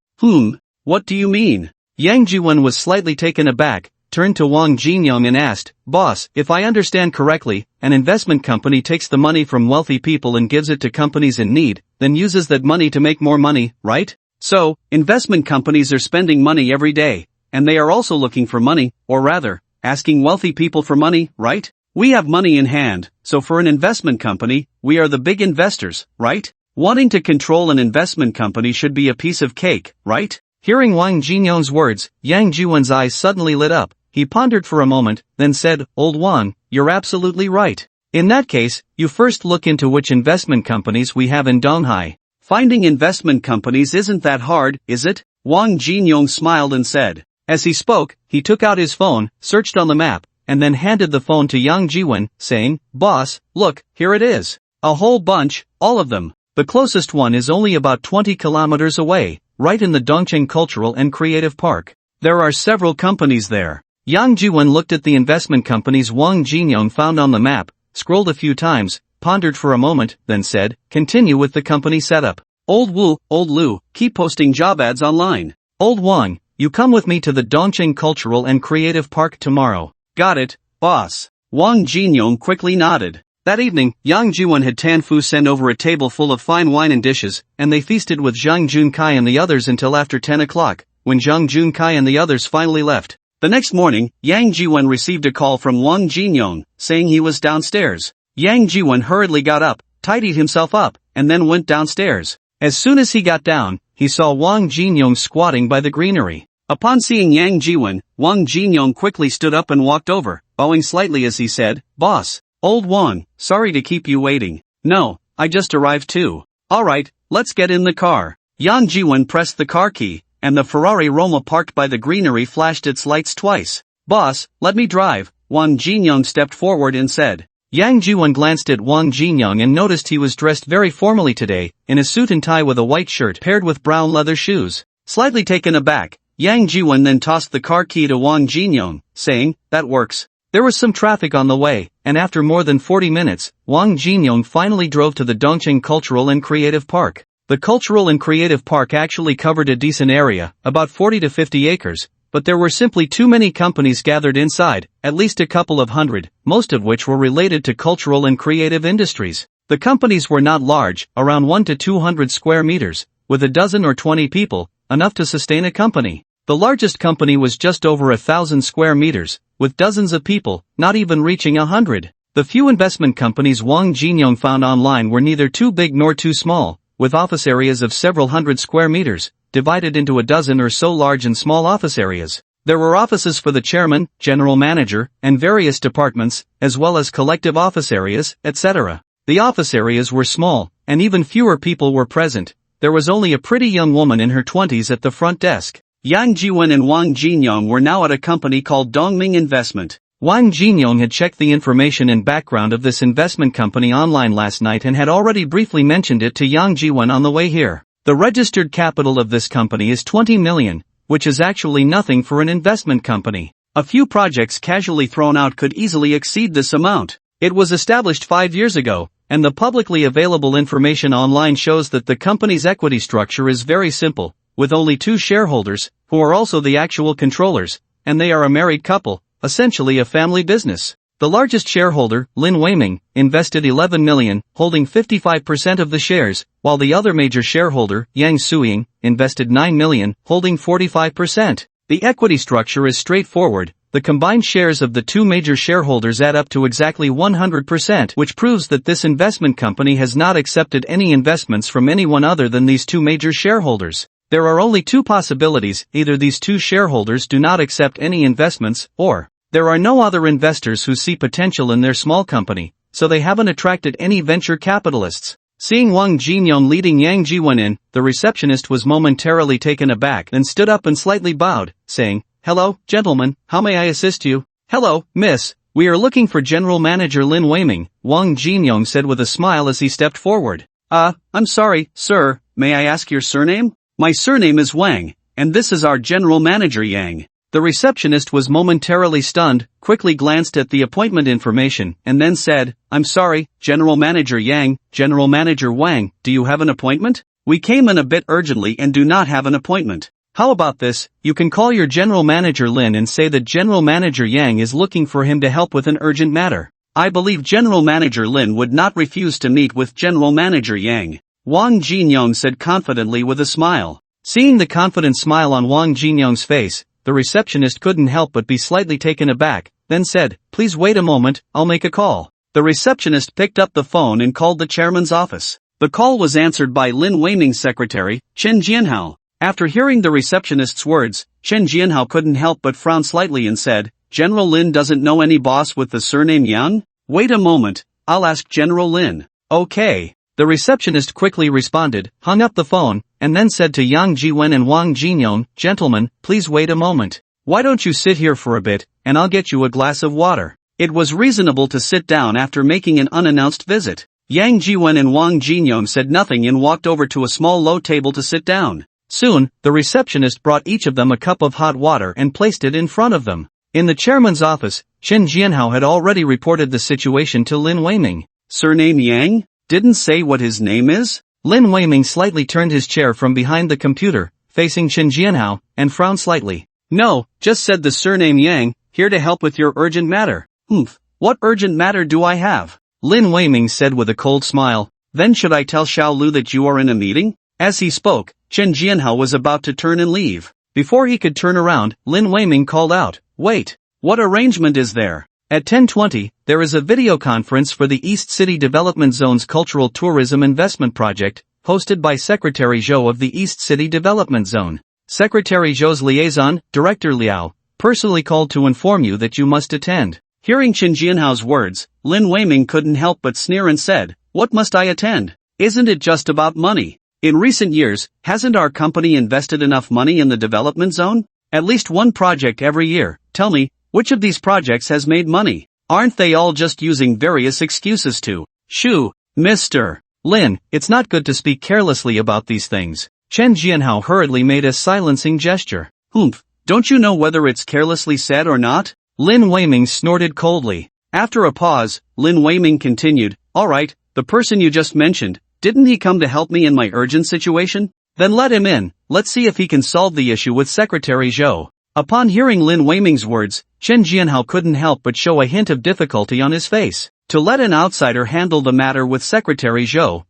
What do you mean? Yang Jiwen was slightly taken aback, turned to Wang Jinyong and asked, boss, if I understand correctly, an investment company takes the money from wealthy people and gives it to companies in need, then uses that money to make more money, right? So, investment companies are spending money every day, and they are also looking for money, or rather, asking wealthy people for money, right? We have money in hand, so for an investment company, we are the big investors, right? Wanting to control an investment company should be a piece of cake, right? Hearing Wang Jinyong's words, Yang Jiwen's eyes suddenly lit up. He pondered for a moment, then said, Old Wang, you're absolutely right. In that case, you first look into which investment companies we have in Donghai. Finding investment companies isn't that hard, is it? Wang Jinyong smiled and said. As he spoke, he took out his phone, searched on the map, and then handed the phone to Yang Jiwen, saying, boss, look, here it is. A whole bunch, all of them. The closest one is only about 20 kilometers away, right in the Dongqing Cultural and Creative Park. There are several companies there. Yang Jiwen looked at the investment companies Wang Jinyong found on the map, scrolled a few times, pondered for a moment, then said, continue with the company setup. Old Wu, Old Lu, keep posting job ads online. Old Wang, you come with me to the Dongqing Cultural and Creative Park tomorrow. Got it, boss. Wang Jinyong quickly nodded. That evening, Yang Jiwen had Tan Fu send over a table full of fine wine and dishes, and they feasted with Zhang Junkai and the others until after 10 o'clock, when Zhang Junkai and the others finally left. The next morning, Yang Jiwen received a call from Wang Jinyong, saying he was downstairs. Yang Jiwen hurriedly got up, tidied himself up, and then went downstairs. As soon as he got down, he saw Wang Jinyong squatting by the greenery. Upon seeing Yang Jiwen, Wang Jinyong quickly stood up and walked over, bowing slightly as he said, Boss, Old Wang, sorry to keep you waiting. No, I just arrived too. Alright, let's get in the car. Yang Jiwen pressed the car key, and the Ferrari Roma parked by the greenery flashed its lights twice. Boss, let me drive, Wang Jinyong stepped forward and said. Yang Jiwen glanced at Wang Jinyong and noticed he was dressed very formally today, in a suit and tie with a white shirt paired with brown leather shoes. Slightly taken aback, Yang Jiwen then tossed the car key to Wang Jinyong, saying, that works. There was some traffic on the way, and after more than 40 minutes, Wang Jinyong finally drove to the Dongqing Cultural and Creative Park. The Cultural and Creative Park actually covered a decent area, about 40 to 50 acres, but there were simply too many companies gathered inside, at least a couple of hundred, most of which were related to cultural and creative industries. The companies were not large, around 1 to 200 square meters, with a dozen or 20 people, enough to sustain a company. The largest company was just over 1,000 square meters, with dozens of people, not even reaching 100. The few investment companies Wang Jinyong found online were neither too big nor too small, with office areas of several hundred square meters, divided into a dozen or so large and small office areas. There were offices for the chairman, general manager, and various departments, as well as collective office areas, etc. The office areas were small, and even fewer people were present. There was only a pretty young woman in her 20s at the front desk. Yang Jiwen and Wang Jinyong were now at a company called Dongming Investment. Wang Jinyong had checked the information and background of this investment company online last night and had already briefly mentioned it to Yang Jiwen on the way here. The registered capital of this company is 20 million, which is actually nothing for an investment company. A few projects casually thrown out could easily exceed this amount. It was established 5 years ago, and the publicly available information online shows that the company's equity structure is very simple, with only 2 shareholders, who are also the actual controllers, and they are a married couple, essentially a family business. The largest shareholder, Lin Weiming, invested 11 million, holding 55% of the shares, while the other major shareholder, Yang Suying, invested 9 million, holding 45%. The equity structure is straightforward, the combined shares of the two major shareholders add up to exactly 100%, which proves that this investment company has not accepted any investments from anyone other than these two major shareholders. There are only two possibilities: either these two shareholders do not accept any investments, or there are no other investors who see potential in their small company, so they haven't attracted any venture capitalists. Seeing Wang Jinyong leading Yang Jiwen in, the receptionist was momentarily taken aback, then stood up and slightly bowed, saying, "Hello, gentlemen, how may I assist you?" "Hello, miss, we are looking for General Manager Lin Weiming," Wang Jinyong said with a smile as he stepped forward. I'm sorry, sir, may I ask your surname?" "My surname is Wang, and this is our General Manager Yang." The receptionist was momentarily stunned, quickly glanced at the appointment information, and then said, "I'm sorry, General Manager Yang, General Manager Wang, do you have an appointment? We came in a bit urgently and do not have an appointment. How about this, you can call your General Manager Lin and say that General Manager Yang is looking for him to help with an urgent matter. I believe General Manager Lin would not refuse to meet with General Manager Yang," Wang Jinyong said confidently with a smile. Seeing the confident smile on Wang Jinyong's face, the receptionist couldn't help but be slightly taken aback, then said, "Please wait a moment, I'll make a call." The receptionist picked up the phone and called the chairman's office. The call was answered by Lin Weiming's secretary, Chen Jianhao. After hearing the receptionist's words, Chen Jianhao couldn't help but frown slightly and said, "General Lin doesn't know any boss with the surname Yang? Wait a moment, I'll ask General Lin." "Okay." The receptionist quickly responded, hung up the phone, and then said to Yang Jiwen and Wang Jinyong, "Gentlemen, please wait a moment. Why don't you sit here for a bit, and I'll get you a glass of water." It was reasonable to sit down after making an unannounced visit. Yang Jiwen and Wang Jinyong said nothing and walked over to a small low table to sit down. Soon, the receptionist brought each of them a cup of hot water and placed it in front of them. In the chairman's office, Chen Jianhao had already reported the situation to Lin Weiming. "Surname Yang? Didn't say what his name is?" Lin Weiming slightly turned his chair from behind the computer, facing Chen Jianhao, and frowned slightly. "No, just said the surname Yang, here to help with your urgent matter." What urgent matter do I have?" Lin Weiming said with a cold smile. "Then should I tell Xiao Lu that you are in a meeting?" As he spoke, Chen Jianhao was about to turn and leave. Before he could turn around, Lin Weiming called out, "Wait, what arrangement is there?" At 10:20, there is a video conference for the East City Development Zone's Cultural Tourism Investment Project, hosted by Secretary Zhou of the East City Development Zone. Secretary Zhou's liaison, Director Liao, personally called to inform you that you must attend. Hearing Chen Jianhao's words, Lin Weiming couldn't help but sneer and said, "What must I attend? Isn't it just about money? In recent years, hasn't our company invested enough money in the development zone? At least one project every year. Tell me, which of these projects has made money? Aren't they all just using various excuses to shoo, Mr. Lin, it's not good to speak carelessly about these things." Chen Jianhao hurriedly made a silencing gesture. Don't you know whether it's carelessly said or not?" Lin Weiming snorted coldly. After a pause, Lin Weiming continued, "All right, the person you just mentioned, didn't he come to help me in my urgent situation? Then let him in, let's see if he can solve the issue with Secretary Zhou." Upon hearing Lin Weiming's words, Chen Jianhao couldn't help but show a hint of difficulty on his face. To let an outsider handle the matter with Secretary Zhou,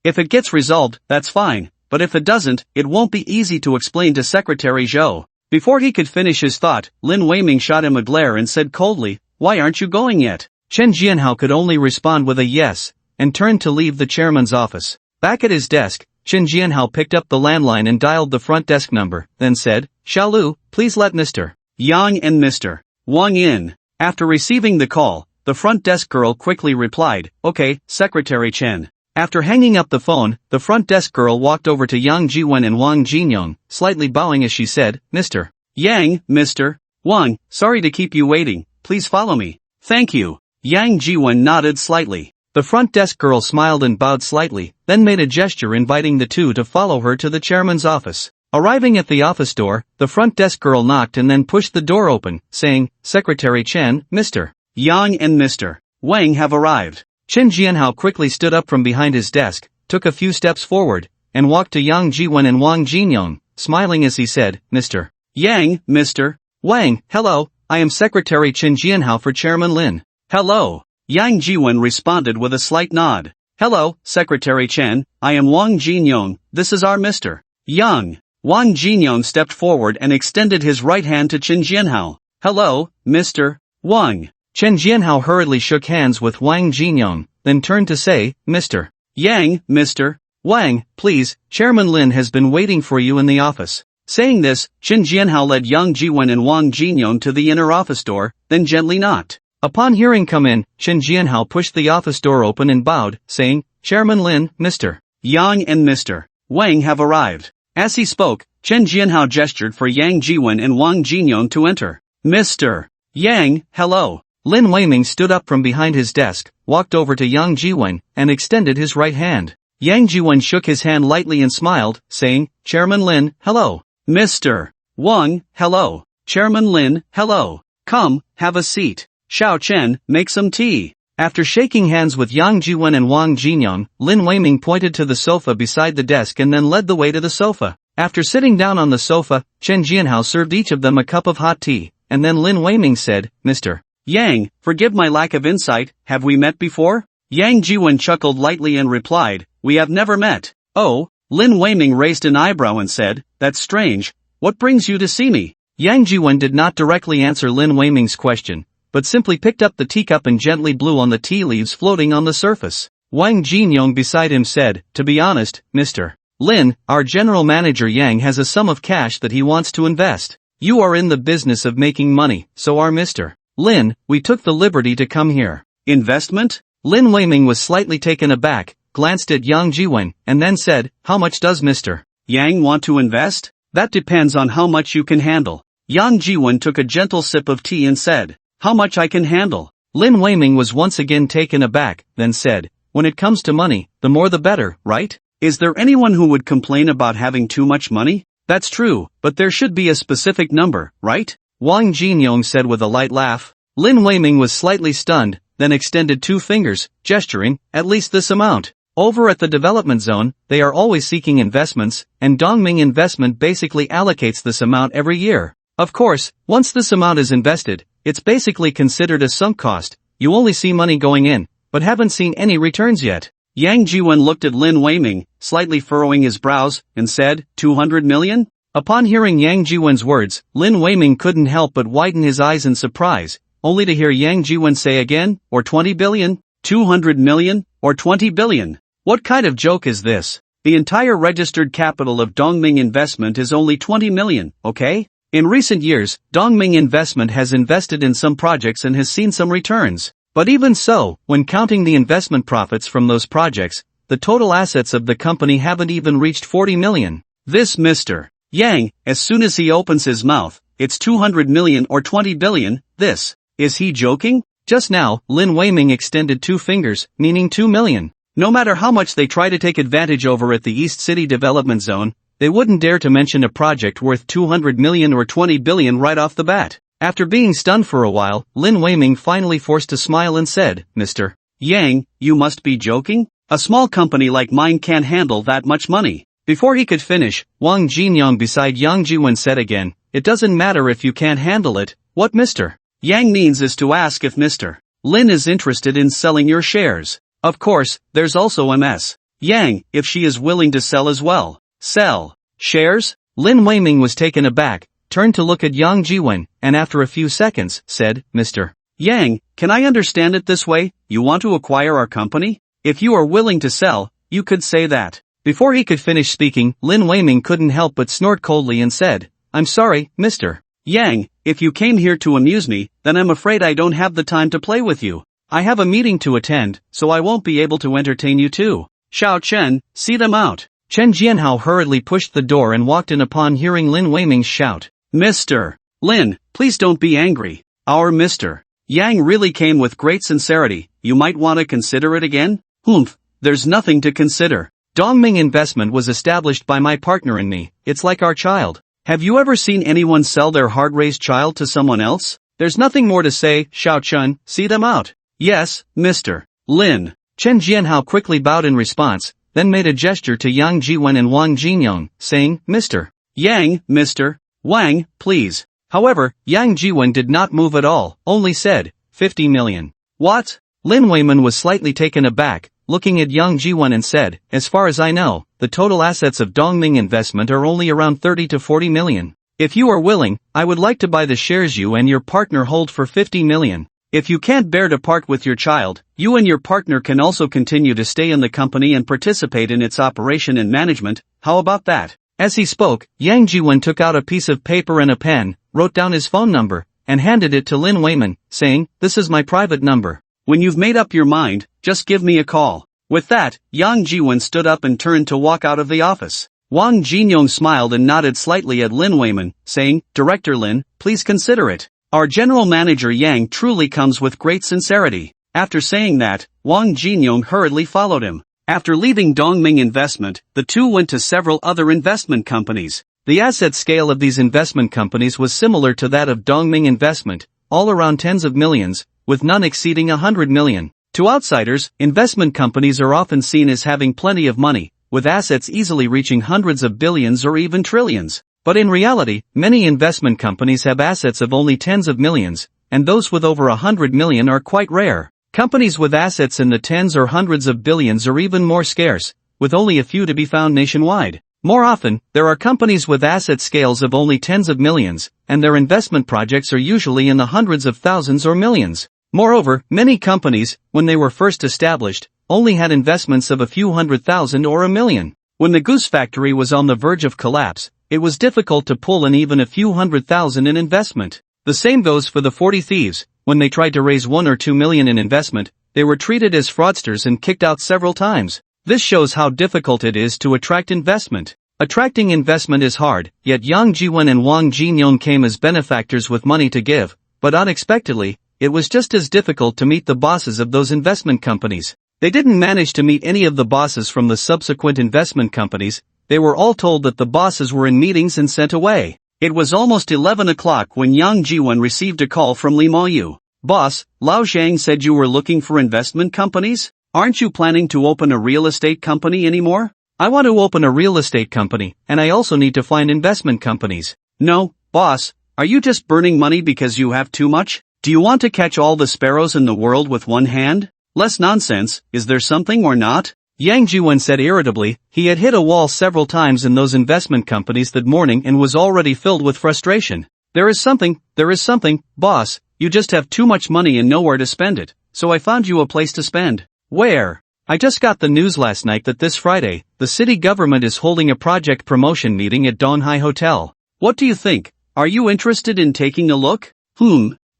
if it gets resolved, that's fine, but if it doesn't, it won't be easy to explain to Secretary Zhou. Before he could finish his thought, Lin Weiming shot him a glare and said coldly, "Why aren't you going yet?" Chen Jianhao could only respond with a yes, and turned to leave the chairman's office. Back at his desk, Chen Jianhao picked up the landline and dialed the front desk number, then said, "Xiao Lu, please let Mr. Yang and Mr. Wang in." After receiving the call, the front desk girl quickly replied, "Okay, Secretary Chen." After hanging up the phone, the front desk girl walked over to Yang Jiwen and Wang Jinyong, slightly bowing as she said, "Mr. Yang, Mr. Wang, sorry to keep you waiting, please follow me." "Thank you." Yang Jiwen nodded slightly. The front desk girl smiled and bowed slightly, then made a gesture inviting the two to follow her to the chairman's office. Arriving at the office door, the front desk girl knocked and then pushed the door open, saying, "Secretary Chen, Mr. Yang and Mr. Wang have arrived." Chen Jianhao quickly stood up from behind his desk, took a few steps forward, and walked to Yang Jiwen and Wang Jinyong, smiling as he said, "Mr. Yang, Mr. Wang, hello, I am Secretary Chen Jianhao for Chairman Lin." "Hello." Yang Jiwen responded with a slight nod. "Hello, Secretary Chen, I am Wang Jinyong, this is our Mr. Yang." Wang Jinyong stepped forward and extended his right hand to Chen Jianhao. Hello, Mr. Wang. Chen Jianhao hurriedly shook hands with Wang Jinyong, then turned to say, Mr. Yang, Mr. Wang, please, Chairman Lin has been waiting for you in the office. Saying this, Chen Jianhao led Yang Jiwen and Wang Jinyong to the inner office door, then gently knocked. Upon hearing come in, Chen Jianhao pushed the office door open and bowed, saying, Chairman Lin, Mr. Yang and Mr. Wang have arrived. As he spoke, Chen Jianhao gestured for Yang Jiwen and Wang Jinyong to enter. Mr. Yang, hello. Lin Weiming stood up from behind his desk, walked over to Yang Jiwen, and extended his right hand. Yang Jiwen shook his hand lightly and smiled, saying, Chairman Lin, hello. Mr. Wang, hello. Chairman Lin, hello. Come, have a seat. Xiao Chen, make some tea. After shaking hands with Yang Jiwen and Wang Jinyong, Lin Weiming pointed to the sofa beside the desk and then led the way to the sofa. After sitting down on the sofa, Chen Jianhao served each of them a cup of hot tea, and then Lin Weiming said, Mr. Yang, forgive my lack of insight, have we met before? Yang Jiwen chuckled lightly and replied, we have never met. Oh, Lin Weiming raised an eyebrow and said, that's strange, what brings you to see me? Yang Jiwen did not directly answer Lin Weiming's question, but simply picked up the teacup and gently blew on the tea leaves floating on the surface. Wang Jinyong beside him said, to be honest, Mr. Lin, our general manager Yang has a sum of cash that he wants to invest. You are in the business of making money, so are Mr. Lin, we took the liberty to come here. Investment? Lin Weiming was slightly taken aback, glanced at Yang Jiwen, and then said, how much does Mr. Yang want to invest? That depends on how much you can handle. Yang Jiwen took a gentle sip of tea and said, how much I can handle. Lin Weiming was once again taken aback, then said, when it comes to money, the more the better, right? Is there anyone who would complain about having too much money? That's true, but there should be a specific number, right? Wang Jinyong said with a light laugh. Lin Weiming was slightly stunned, then extended two fingers, gesturing, at least this amount. Over at the development zone, they are always seeking investments, and Dongming Investment basically allocates this amount every year. Of course, once this amount is invested, it's basically considered a sunk cost. You only see money going in, but haven't seen any returns yet. Yang Jiwen looked at Lin Weiming, slightly furrowing his brows, and said, 200 million? Upon hearing Yang Jiwen's words, Lin Weiming couldn't help but widen his eyes in surprise, only to hear Yang Jiwen say again, or 20 billion? 200 million? Or 20 billion? What kind of joke is this? The entire registered capital of Dongming Investment is only 20 million, okay? In recent years, Dongming Investment has invested in some projects and has seen some returns. But even so, when counting the investment profits from those projects, the total assets of the company haven't even reached 40 million. This Mr. Yang, as soon as he opens his mouth, it's 200 million or 20 billion, this. Is he joking? Just now, Lin Weiming extended two fingers, meaning 2 million. No matter how much they try to take advantage over at the East City Development Zone, they wouldn't dare to mention a project worth 200 million or 20 billion right off the bat. After being stunned for a while, Lin Weiming finally forced a smile and said, Mr. Yang, you must be joking? A small company like mine can't handle that much money. Before he could finish, Wang Jinyong beside Yang Jiwen said again, it doesn't matter if you can't handle it, what Mr. Yang means is to ask if Mr. Lin is interested in selling your shares. Of course, there's also Ms. Yang, if she is willing to sell as well. Sell shares? Lin Weiming was taken aback, turned to look at Yang Jiwen, and after a few seconds, said, Mr. Yang, can I understand it this way? You want to acquire our company? If you are willing to sell, you could say that. Before he could finish speaking, Lin Weiming couldn't help but snort coldly and said, I'm sorry, Mr. Yang, if you came here to amuse me, then I'm afraid I don't have the time to play with you. I have a meeting to attend, so I won't be able to entertain you too. Xiao Chen, see them out. Chen Jianhao hurriedly pushed the door and walked in upon hearing Lin Weiming's shout. Mr. Lin, please don't be angry. Our Mr. Yang really came with great sincerity, you might want to consider it again? Humph, there's nothing to consider. Dongming Investment was established by my partner and me, it's like our child. Have you ever seen anyone sell their hard-raised child to someone else? There's nothing more to say, Xiao Chen, see them out. Yes, Mr. Lin. Chen Jianhao quickly bowed in response, then made a gesture to Yang Jiwen and Wang Jinyong, saying, Mr. Yang, Mr. Wang, please. However, Yang Jiwen did not move at all, only said, 50 million. What? Lin Weiming was slightly taken aback, looking at Yang Jiwen and said, as far as I know, the total assets of Dongming Investment are only around 30 to 40 million. If you are willing, I would like to buy the shares you and your partner hold for 50 million. If you can't bear to part with your child, you and your partner can also continue to stay in the company and participate in its operation and management. How about that? As he spoke, Yang Jiwen took out a piece of paper and a pen, wrote down his phone number, and handed it to Lin Weiman, saying, "This is my private number. When you've made up your mind, just give me a call." With that, Yang Jiwen stood up and turned to walk out of the office. Wang Jinyong smiled and nodded slightly at Lin Weiman, saying, "Director Lin, please consider it. Our general manager Yang truly comes with great sincerity." After saying that, Wang Jinyong hurriedly followed him. After leaving Dongming Investment, the two went to several other investment companies. The asset scale of these investment companies was similar to that of Dongming Investment, all around tens of millions, with none exceeding 100 million. To outsiders, investment companies are often seen as having plenty of money, with assets easily reaching hundreds of billions or even trillions. But in reality, many investment companies have assets of only tens of millions, and those with over 100 million are quite rare. Companies with assets in the tens or hundreds of billions are even more scarce, with only a few to be found nationwide. More often, there are companies with asset scales of only tens of millions, and their investment projects are usually in the hundreds of thousands or millions. Moreover, many companies, when they were first established, only had investments of a few 100,000 or a million. When the goose factory was on the verge of collapse, it was difficult to pull in even a few 100,000 in investment. The same goes for the 40 thieves. When they tried to raise 1 or 2 million in investment, they were treated as fraudsters and kicked out several times. This shows how difficult it is to attract investment. Attracting investment is hard, yet Yang Jiwen and Wang Jinyong came as benefactors with money to give, but unexpectedly, it was just as difficult to meet the bosses of those investment companies. They didn't manage to meet any of the bosses from the subsequent investment companies. They were all told that the bosses were in meetings and sent away. It was almost 11 o'clock when Yang Jiwen received a call from Li Maoyu. "Boss, Lao Zhang said you were looking for investment companies? Aren't you planning to open a real estate company anymore?" "I want to open a real estate company, and I also need to find investment companies." "No, boss, are you just burning money because you have too much? Do you want to catch all the sparrows in the world with one hand? Less nonsense, is there something or not?" Yang Jiwen said irritably. He had hit a wall several times in those investment companies that morning and was already filled with frustration. There is something, boss, you just have too much money and nowhere to spend it, so I found you a place to spend." "Where?" "I just got the news last night that this Friday, the city government is holding a project promotion meeting at Donghai Hotel. What do you think? Are you interested in taking a look?"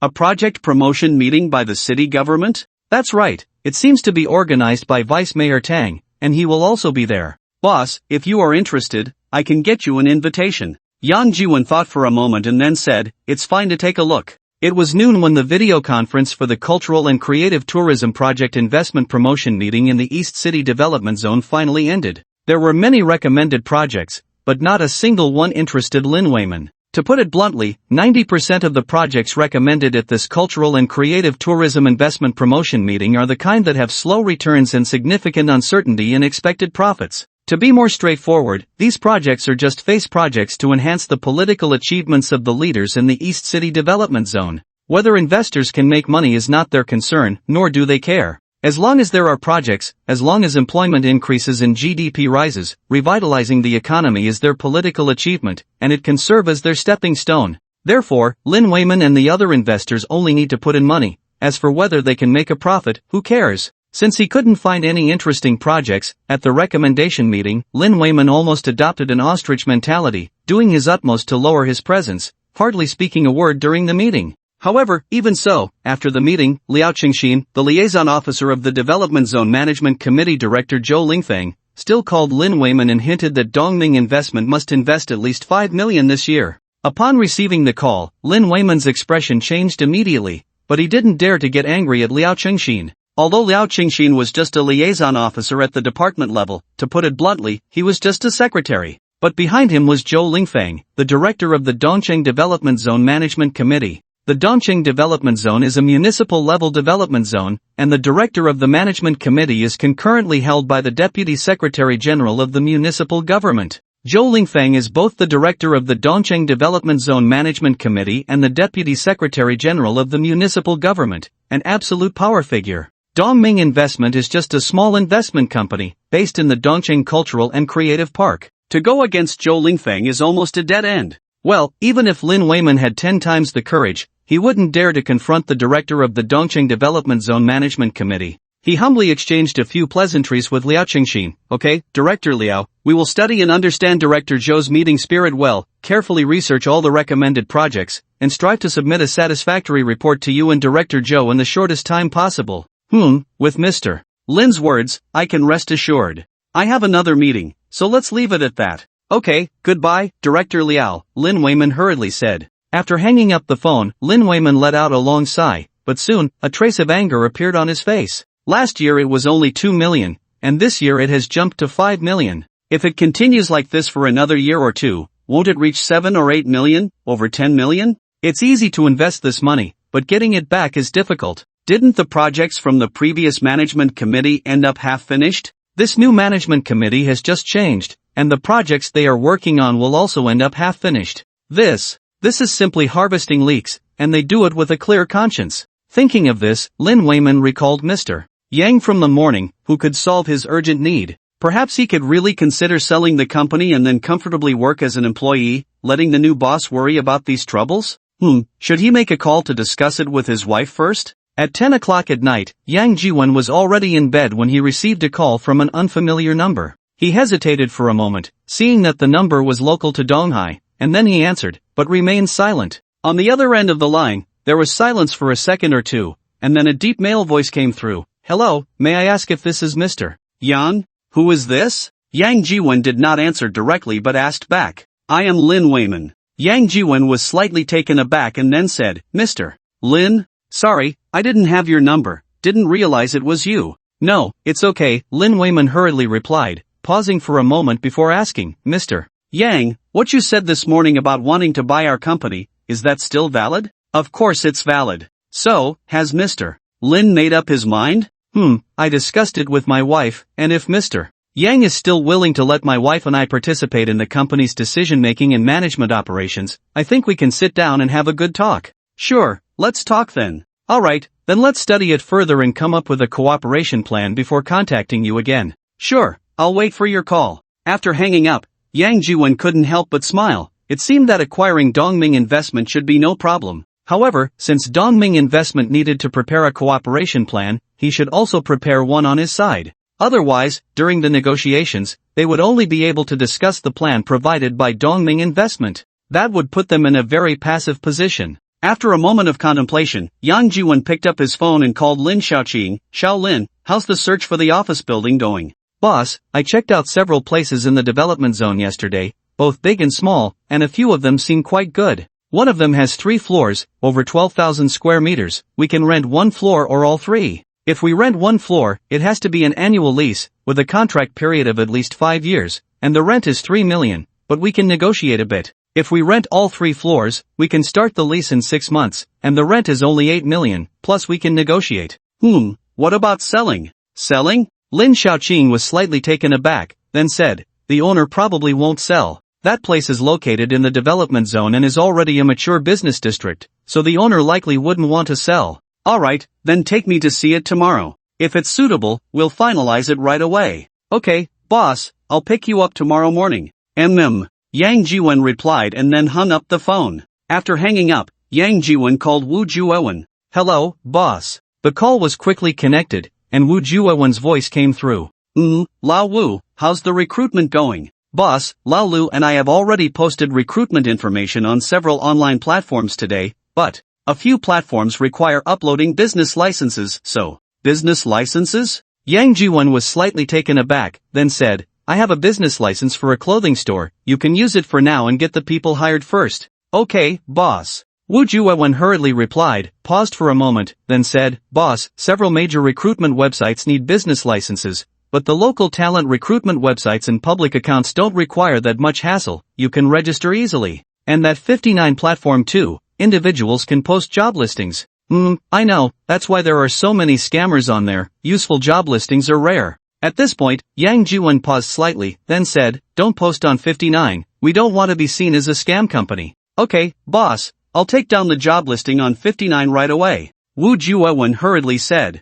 A project promotion meeting by the city government? That's right, it seems to be organized by Vice Mayor Tang, and he will also be there. "Boss, if you are interested, I can get you an invitation." Yang Jiwen thought for a moment and then said, "It's fine to take a look." It was noon when the video conference for the Cultural and Creative Tourism Project Investment Promotion meeting in the East City Development Zone finally ended. There were many recommended projects, but not a single one interested Lin Weiman. To put it bluntly, 90% of the projects recommended at this Cultural and Creative Tourism Investment Promotion meeting are the kind that have slow returns and significant uncertainty in expected profits. To be more straightforward, these projects are just face projects to enhance the political achievements of the leaders in the East City Development Zone. Whether investors can make money is not their concern, nor do they care. As long as there are projects, as long as employment increases and GDP rises, revitalizing the economy is their political achievement, and it can serve as their stepping stone. Therefore, Lin Weiman and the other investors only need to put in money. As for whether they can make a profit, who cares? Since he couldn't find any interesting projects, at the recommendation meeting, Lin Weiman almost adopted an ostrich mentality, doing his utmost to lower his presence, hardly speaking a word during the meeting. However, even so, after the meeting, Liao Qingxin, the liaison officer of the Development Zone Management Committee Director Zhou Lingfeng, still called Lin Weiman and hinted that Dongming Investment must invest at least 5 million this year. Upon receiving the call, Lin Weiman's expression changed immediately, but he didn't dare to get angry at Liao Qingxin. Although Liao Qingxin was just a liaison officer at the department level, to put it bluntly, he was just a secretary. But behind him was Zhou Lingfeng, the director of the Dongcheng Development Zone Management Committee. The Dongcheng Development Zone is a municipal-level development zone, and the director of the management committee is concurrently held by the Deputy Secretary General of the municipal government. Zhou Lingfeng is both the director of the Dongcheng Development Zone Management Committee and the Deputy Secretary General of the municipal government, an absolute power figure. Dongming Investment is just a small investment company, based in the Dongcheng Cultural and Creative Park. To go against Zhou Lingfeng is almost a dead end. Well, even if Lin Weiman had 10 times the courage, he wouldn't dare to confront the director of the Dongqing Development Zone Management Committee. He humbly exchanged a few pleasantries with Liao Qingxin. Okay, Director Liao, we will study and understand Director Zhou's meeting spirit well, carefully research all the recommended projects, and strive to submit a satisfactory report to you and Director Zhou in the shortest time possible. With Mr. Lin's words, I can rest assured. I have another meeting, so let's leave it at that. Okay, goodbye, Director Liao, Lin Weiman hurriedly said. After hanging up the phone, Lin Weiman let out a long sigh, but soon, a trace of anger appeared on his face. Last year it was only 2 million, and this year it has jumped to 5 million. If it continues like this for another year or two, won't it reach 7 or 8 million, over 10 million? It's easy to invest this money, but getting it back is difficult. Didn't the projects from the previous management committee end up half finished? This new management committee has just changed, and the projects they are working on will also end up half finished. This is simply harvesting leaks, and they do it with a clear conscience. Thinking of this, Lin Weiman recalled Mr. Yang from the morning, who could solve his urgent need. Perhaps he could really consider selling the company and then comfortably work as an employee, letting the new boss worry about these troubles? Should he make a call to discuss it with his wife first? At 10 o'clock at night, Yang Jiwen was already in bed when he received a call from an unfamiliar number. He hesitated for a moment, seeing that the number was local to Donghai, and then he answered, but remained silent. On the other end of the line, there was silence for a second or two, and then a deep male voice came through. Hello, may I ask if this is Mr. Yan? Who is this? Yang Jiwen did not answer directly but asked back. I am Lin Weiman. Yang Jiwen was slightly taken aback and then said, Mr. Lin? Sorry, I didn't have your number, didn't realize it was you. No, it's okay, Lin Weiman hurriedly replied, pausing for a moment before asking, Mr. Yang, what you said this morning about wanting to buy our company, is that still valid? Of course it's valid. So, has Mr. Lin made up his mind? I discussed it with my wife, and if Mr. Yang is still willing to let my wife and I participate in the company's decision-making and management operations, I think we can sit down and have a good talk. Sure, let's talk then. Alright, then let's study it further and come up with a cooperation plan before contacting you again. Sure, I'll wait for your call. After hanging up, Yang Jiwen couldn't help but smile. It seemed that acquiring Dongming Investment should be no problem. However, since Dongming Investment needed to prepare a cooperation plan, he should also prepare one on his side. Otherwise, during the negotiations, they would only be able to discuss the plan provided by Dongming Investment. That would put them in a very passive position. After a moment of contemplation, Yang Jiwen picked up his phone and called Lin Xiaoqing. Xiao Lin, how's the search for the office building going? Boss, I checked out several places in the development zone yesterday, both big and small, and a few of them seem quite good. One of them has 3 floors, over 12,000 square meters. We can rent 1 floor or all 3. If we rent 1 floor, it has to be an annual lease, with a contract period of at least 5 years, and the rent is 3 million, but we can negotiate a bit. If we rent all 3 floors, we can start the lease in 6 months, and the rent is only 8 million, plus we can negotiate. What about selling? Selling? Lin Xiaoqing was slightly taken aback, then said, the owner probably won't sell. That place is located in the development zone and is already a mature business district, so the owner likely wouldn't want to sell. Alright, then take me to see it tomorrow. If it's suitable, we'll finalize it right away. Okay, boss, I'll pick you up tomorrow morning. Yang Jiwen replied and then hung up the phone. After hanging up, Yang Jiwen called Wu Juewen. Hello, boss. The call was quickly connected, and Wu Juewen's voice came through. Lao Wu, how's the recruitment going? Boss, Lao Lu and I have already posted recruitment information on several online platforms today, but a few platforms require uploading business licenses, so, business licenses? Yang Jiwen was slightly taken aback, then said, I have a business license for a clothing store, you can use it for now and get the people hired first. Okay, boss. Wu Juewen hurriedly replied, paused for a moment, then said, Boss, several major recruitment websites need business licenses, but the local talent recruitment websites and public accounts don't require that much hassle, you can register easily. And that 59 platform too, individuals can post job listings. I know, that's why there are so many scammers on there, useful job listings are rare. At this point, Yang Jiwen paused slightly, then said, don't post on 59, we don't want to be seen as a scam company. Okay, boss, I'll take down the job listing on 59 right away. Wu Juewen hurriedly said.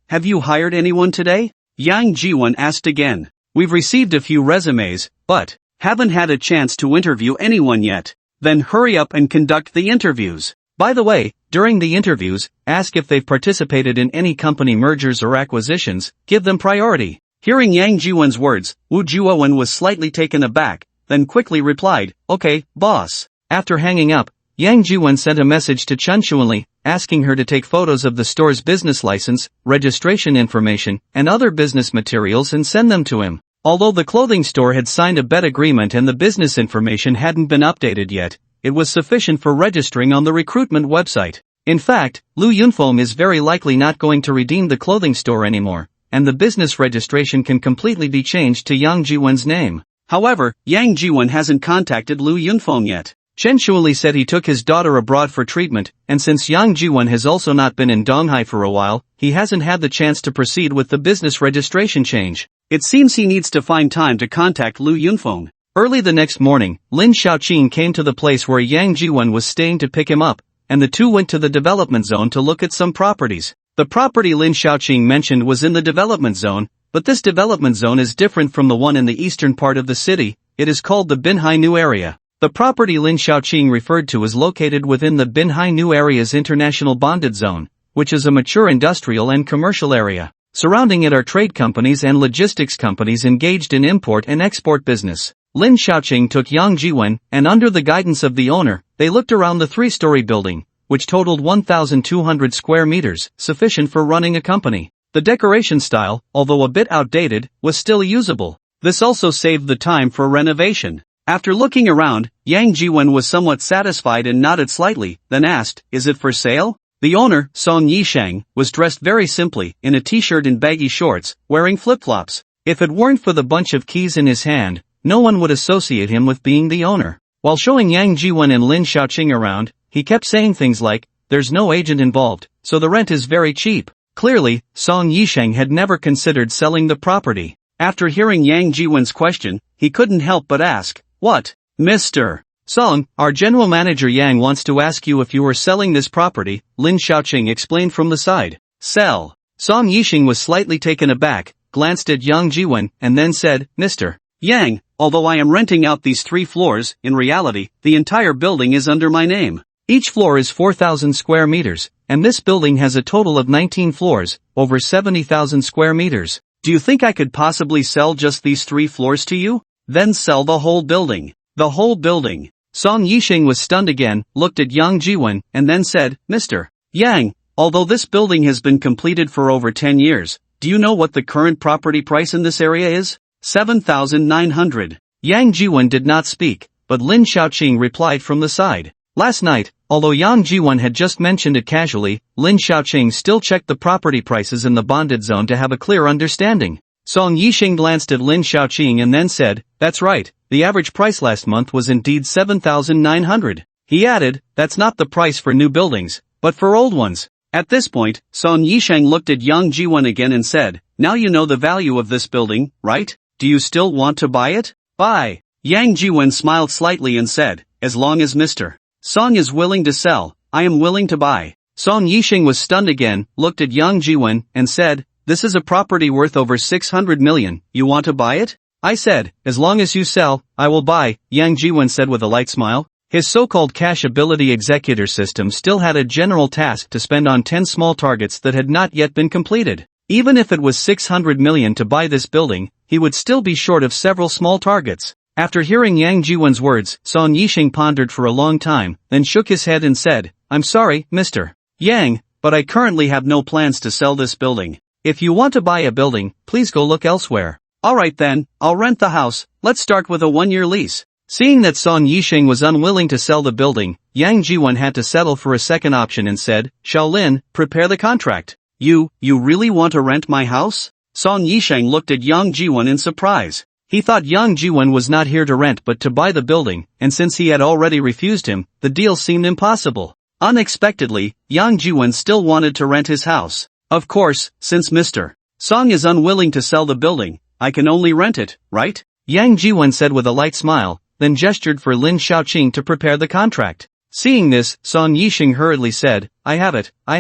Have you hired anyone today? Yang Jiwen asked again. We've received a few resumes, but haven't had a chance to interview anyone yet. Then hurry up and conduct the interviews. By the way, during the interviews, ask if they've participated in any company mergers or acquisitions, give them priority. Hearing Yang Jiwon's words, Woo Jiwon was slightly taken aback, then quickly replied, okay, boss. After hanging up, Yang Jiwon sent a message to Chun Chuanli, asking her to take photos of the store's business license, registration information, and other business materials and send them to him. Although the clothing store had signed a bet agreement and the business information hadn't been updated yet, it was sufficient for registering on the recruitment website. In fact, Lu Yunfeng is very likely not going to redeem the clothing store anymore, and the business registration can completely be changed to Yang Jiwon's name. However, Yang Jiwon hasn't contacted Lu Yunfeng yet. Chen Shuali said he took his daughter abroad for treatment, and since Yang Jiwon has also not been in Donghai for a while, he hasn't had the chance to proceed with the business registration change. It seems he needs to find time to contact Lu Yunfeng. Early the next morning, Lin Xiaoqing came to the place where Yang Jiwon was staying to pick him up, and the two went to the development zone to look at some properties. The property Lin Xiaoqing mentioned was in the development zone, but this development zone is different from the one in the eastern part of the city. It is called the Binhai New Area. The property Lin Xiaoqing referred to is located within the Binhai New Area's International Bonded Zone, which is a mature industrial and commercial area. Surrounding it are trade companies and logistics companies engaged in import and export business. Lin Xiaoqing took Yang Jiwon, and under the guidance of the owner, they looked around the three-story building, which totaled 1,200 square meters, sufficient for running a company. The decoration style, although a bit outdated, was still usable. This also saved the time for renovation. After looking around, Yang Jiwon was somewhat satisfied and nodded slightly, then asked, is it for sale? The owner, Song Yisheng, was dressed very simply, in a t-shirt and baggy shorts, wearing flip-flops. If it weren't for the bunch of keys in his hand, no one would associate him with being the owner. While showing Yang Jiwon and Lin Xiaoqing around, he kept saying things like, there's no agent involved, so the rent is very cheap. Clearly, Song Yisheng had never considered selling the property. After hearing Yang Jiwon's question, he couldn't help but ask, what? Mr. Song, our general manager Yang wants to ask you if you are selling this property, Lin Xiaoqing explained from the side. Sell. Song Yisheng was slightly taken aback, glanced at Yang Jiwon, and then said, Mr. Yang, although I am renting out these 3 floors, in reality, the entire building is under my name. Each floor is 4,000 square meters, and this building has a total of 19 floors, over 70,000 square meters. Do you think I could possibly sell just these 3 floors to you? Then sell the whole building. The whole building. Song Yisheng was stunned again, looked at Yang Jiwon, and then said, Mr. Yang, although this building has been completed for over 10 years, do you know what the current property price in this area is? 7,900. Yang Jiwon did not speak, but Lin Xiaoqing replied from the side. Last night, although Yang Jiwon had just mentioned it casually, Lin Xiaoqing still checked the property prices in the bonded zone to have a clear understanding. Song Yisheng glanced at Lin Xiaoqing and then said, that's right, the average price last month was indeed 7,900. He added, that's not the price for new buildings, but for old ones. At this point, Song Yisheng looked at Yang Jiwon again and said, now you know the value of this building, right? Do you still want to buy it? Buy. Yang Jiwon smiled slightly and said, as long as Mr. Song is willing to sell, I am willing to buy. Song Yisheng was stunned again, looked at Yang Jiwon, and said, this is a property worth over 600 million, you want to buy it? I said, as long as you sell, I will buy, Yang Jiwon said with a light smile. His so-called cash ability executor system still had a general task to spend on 10 small targets that had not yet been completed. Even if it was 600 million to buy this building, he would still be short of several small targets. After hearing Yang Jiwon's words, Song Yisheng pondered for a long time, then shook his head and said, I'm sorry, Mr. Yang, but I currently have no plans to sell this building. If you want to buy a building, please go look elsewhere. Alright then, I'll rent the house, let's start with a 1-year lease. Seeing that Song Yisheng was unwilling to sell the building, Yang Jiwon had to settle for a second option and said, Shaolin, prepare the contract. You really want to rent my house? Song Yisheng looked at Yang Jiwon in surprise. He thought Yang Jiwon was not here to rent but to buy the building, and since he had already refused him, the deal seemed impossible. Unexpectedly, Yang Jiwon still wanted to rent his house. Of course, since Mr. Song is unwilling to sell the building, I can only rent it, right? Yang Jiwon said with a light smile, then gestured for Lin Xiaoqing to prepare the contract. Seeing this, Song Yisheng hurriedly said, I have it. I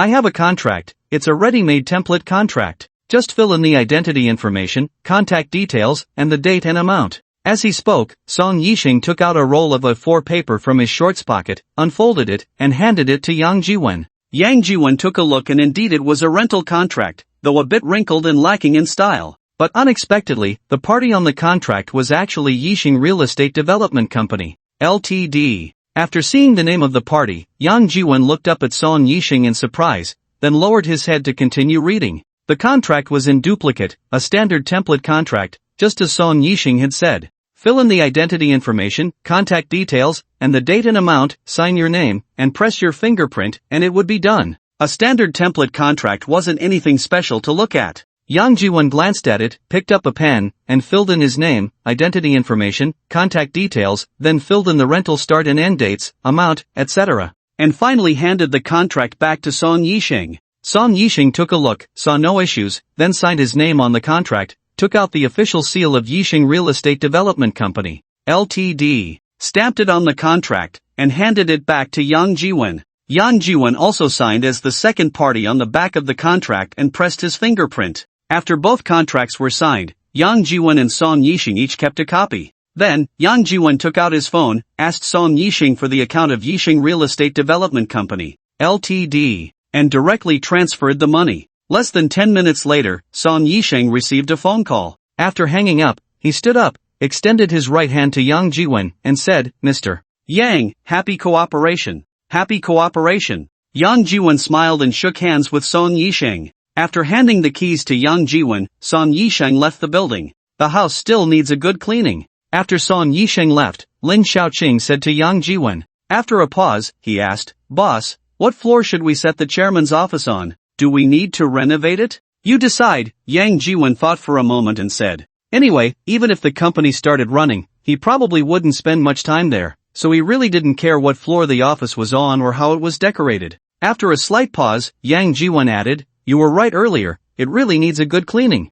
have a contract, it's a ready-made template contract. Just fill in the identity information, contact details, and the date and amount. As he spoke, Song Yixing took out a roll of A4 paper from his shorts pocket, unfolded it, and handed it to Yang Jiwen. Yang Jiwen took a look, and indeed it was a rental contract, though a bit wrinkled and lacking in style. But unexpectedly, the party on the contract was actually Yixing Real Estate Development Company, Ltd. After seeing the name of the party, Yang Jiwen looked up at Song Yixing in surprise, then lowered his head to continue reading. The contract was in duplicate, a standard template contract, just as Song Yixing had said. Fill in the identity information, contact details, and the date and amount, sign your name, and press your fingerprint, and it would be done. A standard template contract wasn't anything special to look at. Yang Jiwen glanced at it, picked up a pen, and filled in his name, identity information, contact details, then filled in the rental start and end dates, amount, etc. And finally handed the contract back to Song Yixing. Song Yixing took a look, saw no issues, then signed his name on the contract, took out the official seal of Yixing Real Estate Development Company, Ltd., stamped it on the contract, and handed it back to Yang Jiwen. Yang Jiwen also signed as the second party on the back of the contract and pressed his fingerprint. After both contracts were signed, Yang Jiwen and Song Yixing each kept a copy. Then, Yang Jiwen took out his phone, asked Song Yixing for the account of Yixing Real Estate Development Company, Ltd., and directly transferred the money. Less than 10 minutes later, Song Yixing received a phone call. After hanging up, he stood up, extended his right hand to Yang Jiwen, and said, "Mr. Yang, happy cooperation. Happy cooperation." Yang Jiwen smiled and shook hands with Song Yixing. After handing the keys to Yang Jiwen, Song Yixing left the building. The house still needs a good cleaning. After Song Yixing left, Lin Xiaoqing said to Yang Jiwen. After a pause, he asked, "Boss, what floor should we set the chairman's office on? Do we need to renovate it?" "You decide," Yang Jiwen thought for a moment and said. Anyway, even if the company started running, he probably wouldn't spend much time there, so he really didn't care what floor the office was on or how it was decorated. After a slight pause, Yang Jiwen added, "You were right earlier, it really needs a good cleaning.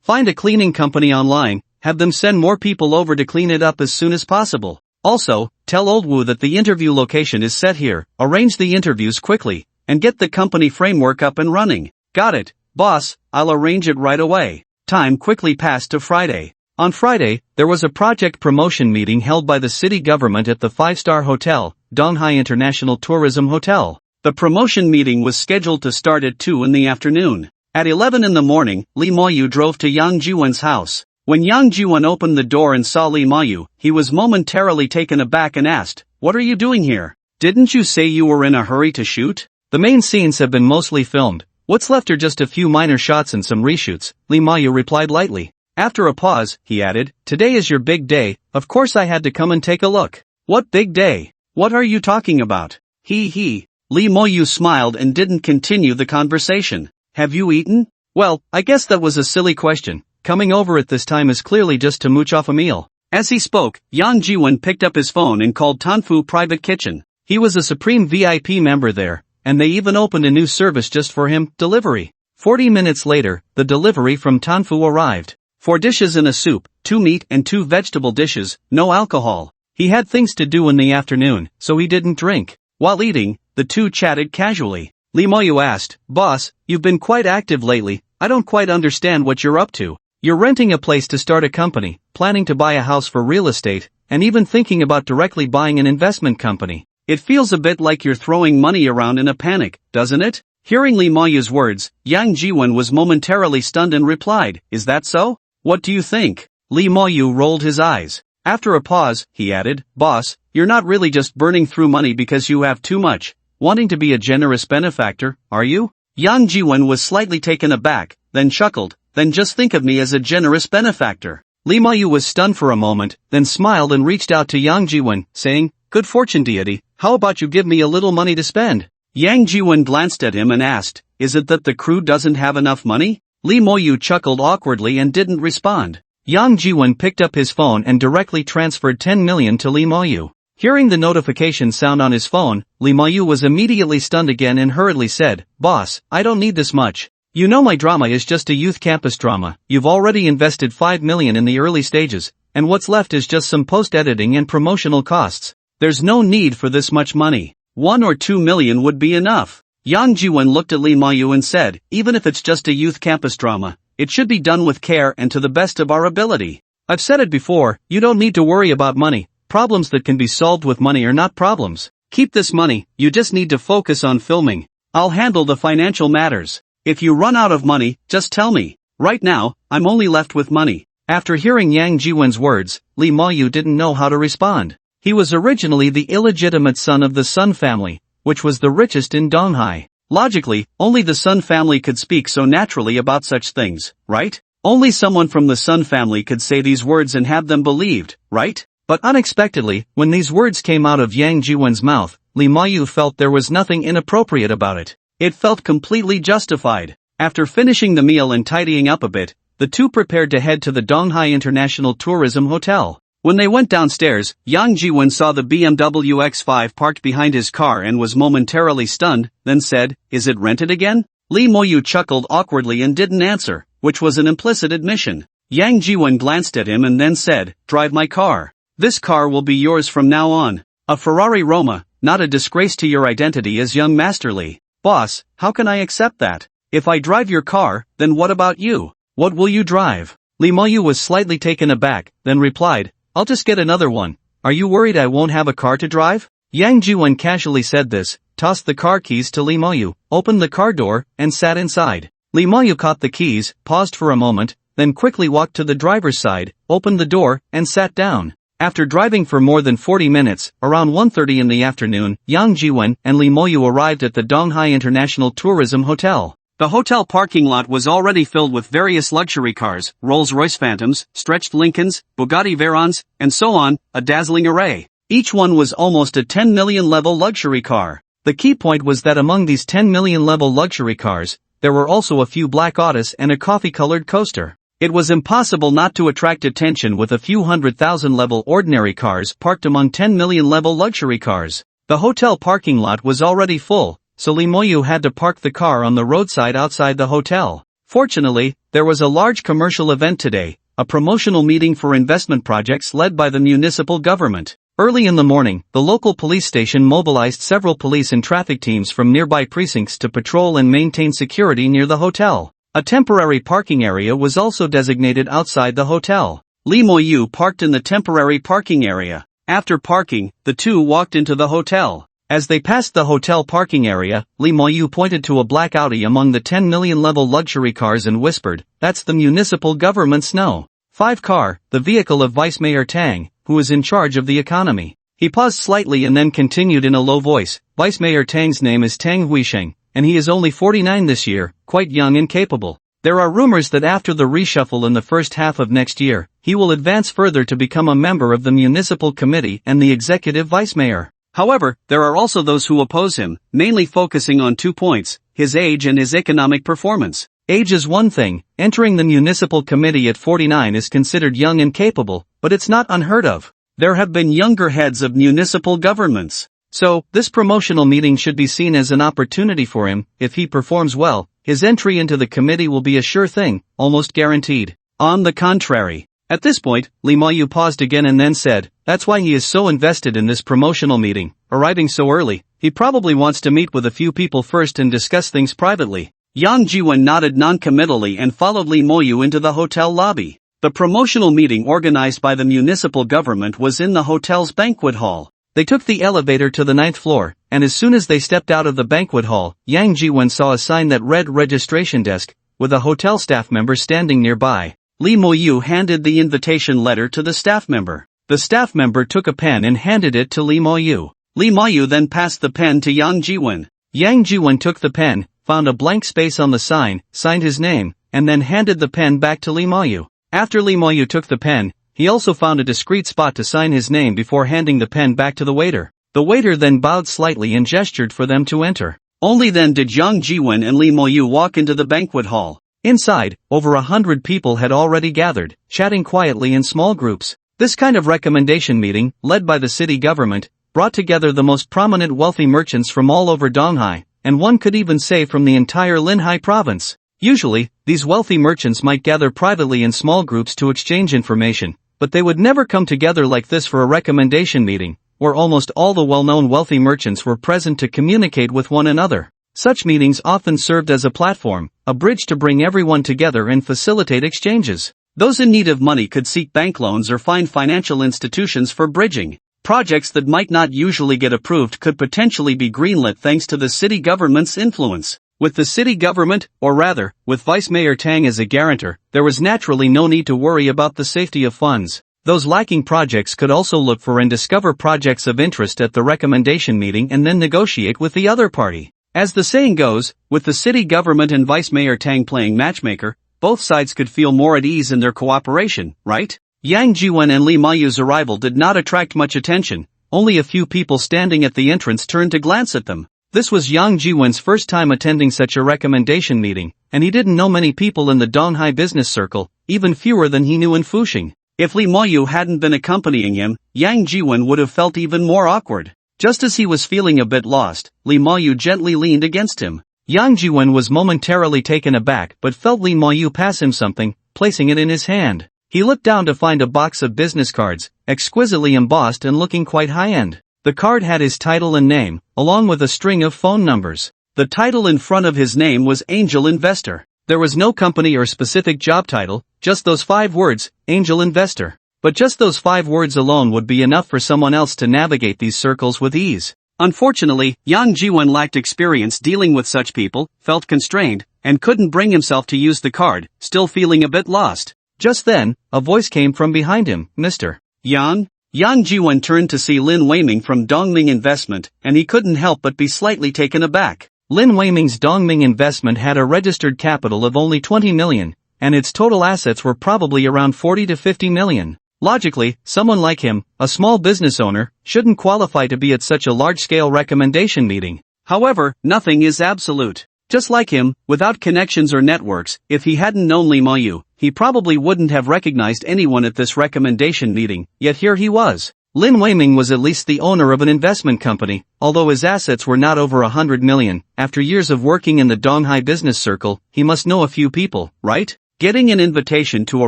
Find a cleaning company online, have them send more people over to clean it up as soon as possible. Also, tell Old Wu that the interview location is set here, arrange the interviews quickly, and get the company framework up and running." "Got it, boss, I'll arrange it right away." Time quickly passed to Friday. On Friday, there was a project promotion meeting held by the city government at the 5-star hotel, Donghai International Tourism Hotel. The promotion meeting was scheduled to start at 2 in the afternoon. At 11 in the morning, Li Moyu drove to Yang Jiwen's house. When Yang Jiwen opened the door and saw Li Moyu, he was momentarily taken aback and asked, "What are you doing here? Didn't you say you were in a hurry to shoot?" "The main scenes have been mostly filmed. What's left are just a few minor shots and some reshoots," Li Moyu replied lightly. After a pause, he added, "Today is your big day, of course I had to come and take a look." "What big day? What are you talking about?" He. Li Moyu smiled and didn't continue the conversation. "Have you eaten?" "Well, I guess that was a silly question. Coming over at this time is clearly just to mooch off a meal." As he spoke, Yang Jiwen picked up his phone and called Tanfu Private Kitchen. He was a supreme VIP member there, and they even opened a new service just for him, delivery. 40 minutes later, the delivery from Tanfu arrived. 4 dishes and a soup, 2 meat and 2 vegetable dishes, no alcohol. He had things to do in the afternoon, so he didn't drink. While eating, the two chatted casually. Li Moyu asked, "Boss, you've been quite active lately, I don't quite understand what you're up to. You're renting a place to start a company, planning to buy a house for real estate, and even thinking about directly buying an investment company. It feels a bit like you're throwing money around in a panic, doesn't it?" Hearing Li Moyu's words, Yang Jiwen was momentarily stunned and replied, "Is that so? What do you think?" Li Moyu rolled his eyes. After a pause, he added, "Boss, you're not really just burning through money because you have too much, wanting to be a generous benefactor, are you?" Yang Jiwen was slightly taken aback, then chuckled, "Then just think of me as a generous benefactor." Li Moyu was stunned for a moment, then smiled and reached out to Yang Jiwen, saying, "Good fortune deity, how about you give me a little money to spend?" Yang Jiwen glanced at him and asked, "Is it that the crew doesn't have enough money?" Li Moyu chuckled awkwardly and didn't respond. Yang Jiwen picked up his phone and directly transferred 10 million to Li Moyu. Hearing the notification sound on his phone, Li Moyu was immediately stunned again and hurriedly said, "Boss, I don't need this much. You know my drama is just a youth campus drama, you've already invested 5 million in the early stages, and what's left is just some post-editing and promotional costs. There's no need for this much money. 1 or 2 million would be enough." Yang Jiwen looked at Li Moyu and said, "Even if it's just a youth campus drama, it should be done with care and to the best of our ability. I've said it before, you don't need to worry about money. Problems that can be solved with money are not problems. Keep this money, you just need to focus on filming. I'll handle the financial matters. If you run out of money, just tell me. Right now, I'm only left with money. After hearing Yang Jiwen's words, Lee Mo-yu didn't know how to respond. He was originally the illegitimate son of the Sun family, which was the richest in Donghai. Logically, only the Sun family could speak so naturally about such things, right? Only someone from the Sun family could say these words and have them believed, right? But unexpectedly, when these words came out of Yang Jiwen's mouth, Lee Mo-yu felt there was nothing inappropriate about it. It felt completely justified. After finishing the meal and tidying up a bit, the two prepared to head to the Donghai International Tourism Hotel. When they went downstairs, Yang Jiwen saw the BMW X5 parked behind his car and was momentarily stunned, then said, "Is it rented again?" Lee Mo-yu chuckled awkwardly and didn't answer, which was an implicit admission. Yang Jiwen glanced at him and then said, "Drive my car. This car will be yours from now on. A Ferrari Roma, not a disgrace to your identity as young Master Lee." "Boss, how can I accept that? If I drive your car, then what about you? What will you drive?" Lee Mo-yu was slightly taken aback, then replied, "I'll just get another one. Are you worried I won't have a car to drive?" Yang Jiwen casually said this, tossed the car keys to Lee Mo-yu, opened the car door, and sat inside. Lee Mo-yu caught the keys, paused for a moment, then quickly walked to the driver's side, opened the door, and sat down. After driving for more than 40 minutes, around 1:30 in the afternoon, Yang Jiwen and Lee Mo-yu arrived at the Donghai International Tourism Hotel. The hotel parking lot was already filled with various luxury cars, Rolls-Royce Phantoms, stretched Lincolns, Bugatti Veyrons, and so on, a dazzling array. Each one was almost a 10 million level luxury car. The key point was that among these 10 million level luxury cars, there were also a few black Autos and a coffee-colored coaster. It was impossible not to attract attention with a few 100,000 level ordinary cars parked among 10 million level luxury cars. The hotel parking lot was already full, so Lee Mo-yu had to park the car on the roadside outside the hotel. Fortunately, there was a large commercial event today, a promotional meeting for investment projects led by the municipal government. Early in the morning, the local police station mobilized several police and traffic teams from nearby precincts to patrol and maintain security near the hotel. A temporary parking area was also designated outside the hotel. Lee Mo-yu parked in the temporary parking area. After parking, the two walked into the hotel. As they passed the hotel parking area, Lee Mo-yu pointed to a black Audi among the 10 million level luxury cars and whispered, "That's the municipal government's No. 5 car, the vehicle of Vice Mayor Tang, who is in charge of the economy." He paused slightly and then continued in a low voice, "Vice Mayor Tang's name is Tang Huisheng, and he is only 49 this year, quite young and capable. There are rumors that after the reshuffle in the first half of next year, he will advance further to become a member of the municipal committee and the executive vice mayor. However, there are also those who oppose him, mainly focusing on 2 points, his age and his economic performance. Age is one thing, entering the municipal committee at 49 is considered young and capable, but it's not unheard of. There have been younger heads of municipal governments. So, this promotional meeting should be seen as an opportunity for him. If he performs well, his entry into the committee will be a sure thing, almost guaranteed. On the contrary. At this point, Lee Mo-yu paused again and then said, "That's why he is so invested in this promotional meeting, arriving so early. He probably wants to meet with a few people first and discuss things privately." Yang Jiwen nodded non-committally and followed Lee Mo-yu into the hotel lobby. The promotional meeting organized by the municipal government was in the hotel's banquet hall. They took the elevator to the 9th floor, and as soon as they stepped out of the banquet hall, Yang Jiwen saw a sign that read registration desk, with a hotel staff member standing nearby. Lee Mo-yu handed the invitation letter to the staff member. The staff member took a pen and handed it to Lee Mo-yu. Lee Mo-yu then passed the pen to Yang Jiwen. Yang Jiwen took the pen, found a blank space on the sign, signed his name, and then handed the pen back to Lee Mo-yu. After Lee Mo-yu took the pen, he also found a discreet spot to sign his name before handing the pen back to the waiter. The waiter then bowed slightly and gestured for them to enter. Only then did Yang Jiwen and Lee Mo-yu walk into the banquet hall. Inside, over 100 people had already gathered, chatting quietly in small groups. This kind of recommendation meeting, led by the city government, brought together the most prominent wealthy merchants from all over Donghai, and one could even say from the entire Linhai province. Usually, these wealthy merchants might gather privately in small groups to exchange information, but they would never come together like this for a recommendation meeting, where almost all the well-known wealthy merchants were present to communicate with one another. Such meetings often served as a platform, a bridge to bring everyone together and facilitate exchanges. Those in need of money could seek bank loans or find financial institutions for bridging. Projects that might not usually get approved could potentially be greenlit thanks to the city government's influence. With the city government, or rather, with Vice Mayor Tang as a guarantor, there was naturally no need to worry about the safety of funds. Those lacking projects could also look for and discover projects of interest at the recommendation meeting and then negotiate with the other party. As the saying goes, with the city government and Vice Mayor Tang playing matchmaker, both sides could feel more at ease in their cooperation, right? Yang Jiwen and Lee Mayu's arrival did not attract much attention. Only a few people standing at the entrance turned to glance at them. This was Yang Jiwen's first time attending such a recommendation meeting, and he didn't know many people in the Donghai business circle, even fewer than he knew in Fuxing. If Lee Mayu hadn't been accompanying him, Yang Jiwen would have felt even more awkward. Just as he was feeling a bit lost, Lee Mayu gently leaned against him. Yang Jiwen was momentarily taken aback but felt Lee Mayu pass him something, placing it in his hand. He looked down to find a box of business cards, exquisitely embossed and looking quite high-end. The card had his title and name, along with a string of phone numbers. The title in front of his name was Angel Investor. There was no company or specific job title, just those 5 words, Angel Investor. But just those 5 words alone would be enough for someone else to navigate these circles with ease. Unfortunately, Yang Jiwen lacked experience dealing with such people, felt constrained, and couldn't bring himself to use the card, still feeling a bit lost. Just then, a voice came from behind him, Mr. Yang? Yang Jiwen turned to see Lin Weiming from Dongming Investment, and he couldn't help but be slightly taken aback. Lin Weiming's Dongming Investment had a registered capital of only 20 million, and its total assets were probably around 40 to 50 million. Logically, someone like him, a small business owner, shouldn't qualify to be at such a large-scale recommendation meeting. However, nothing is absolute. Just like him, without connections or networks, if he hadn't known Lee Mayu, he probably wouldn't have recognized anyone at this recommendation meeting, yet here he was. Lin Weiming was at least the owner of an investment company, although his assets were not over 100 million. After years of working in the Donghai business circle, he must know a few people, right? Getting an invitation to a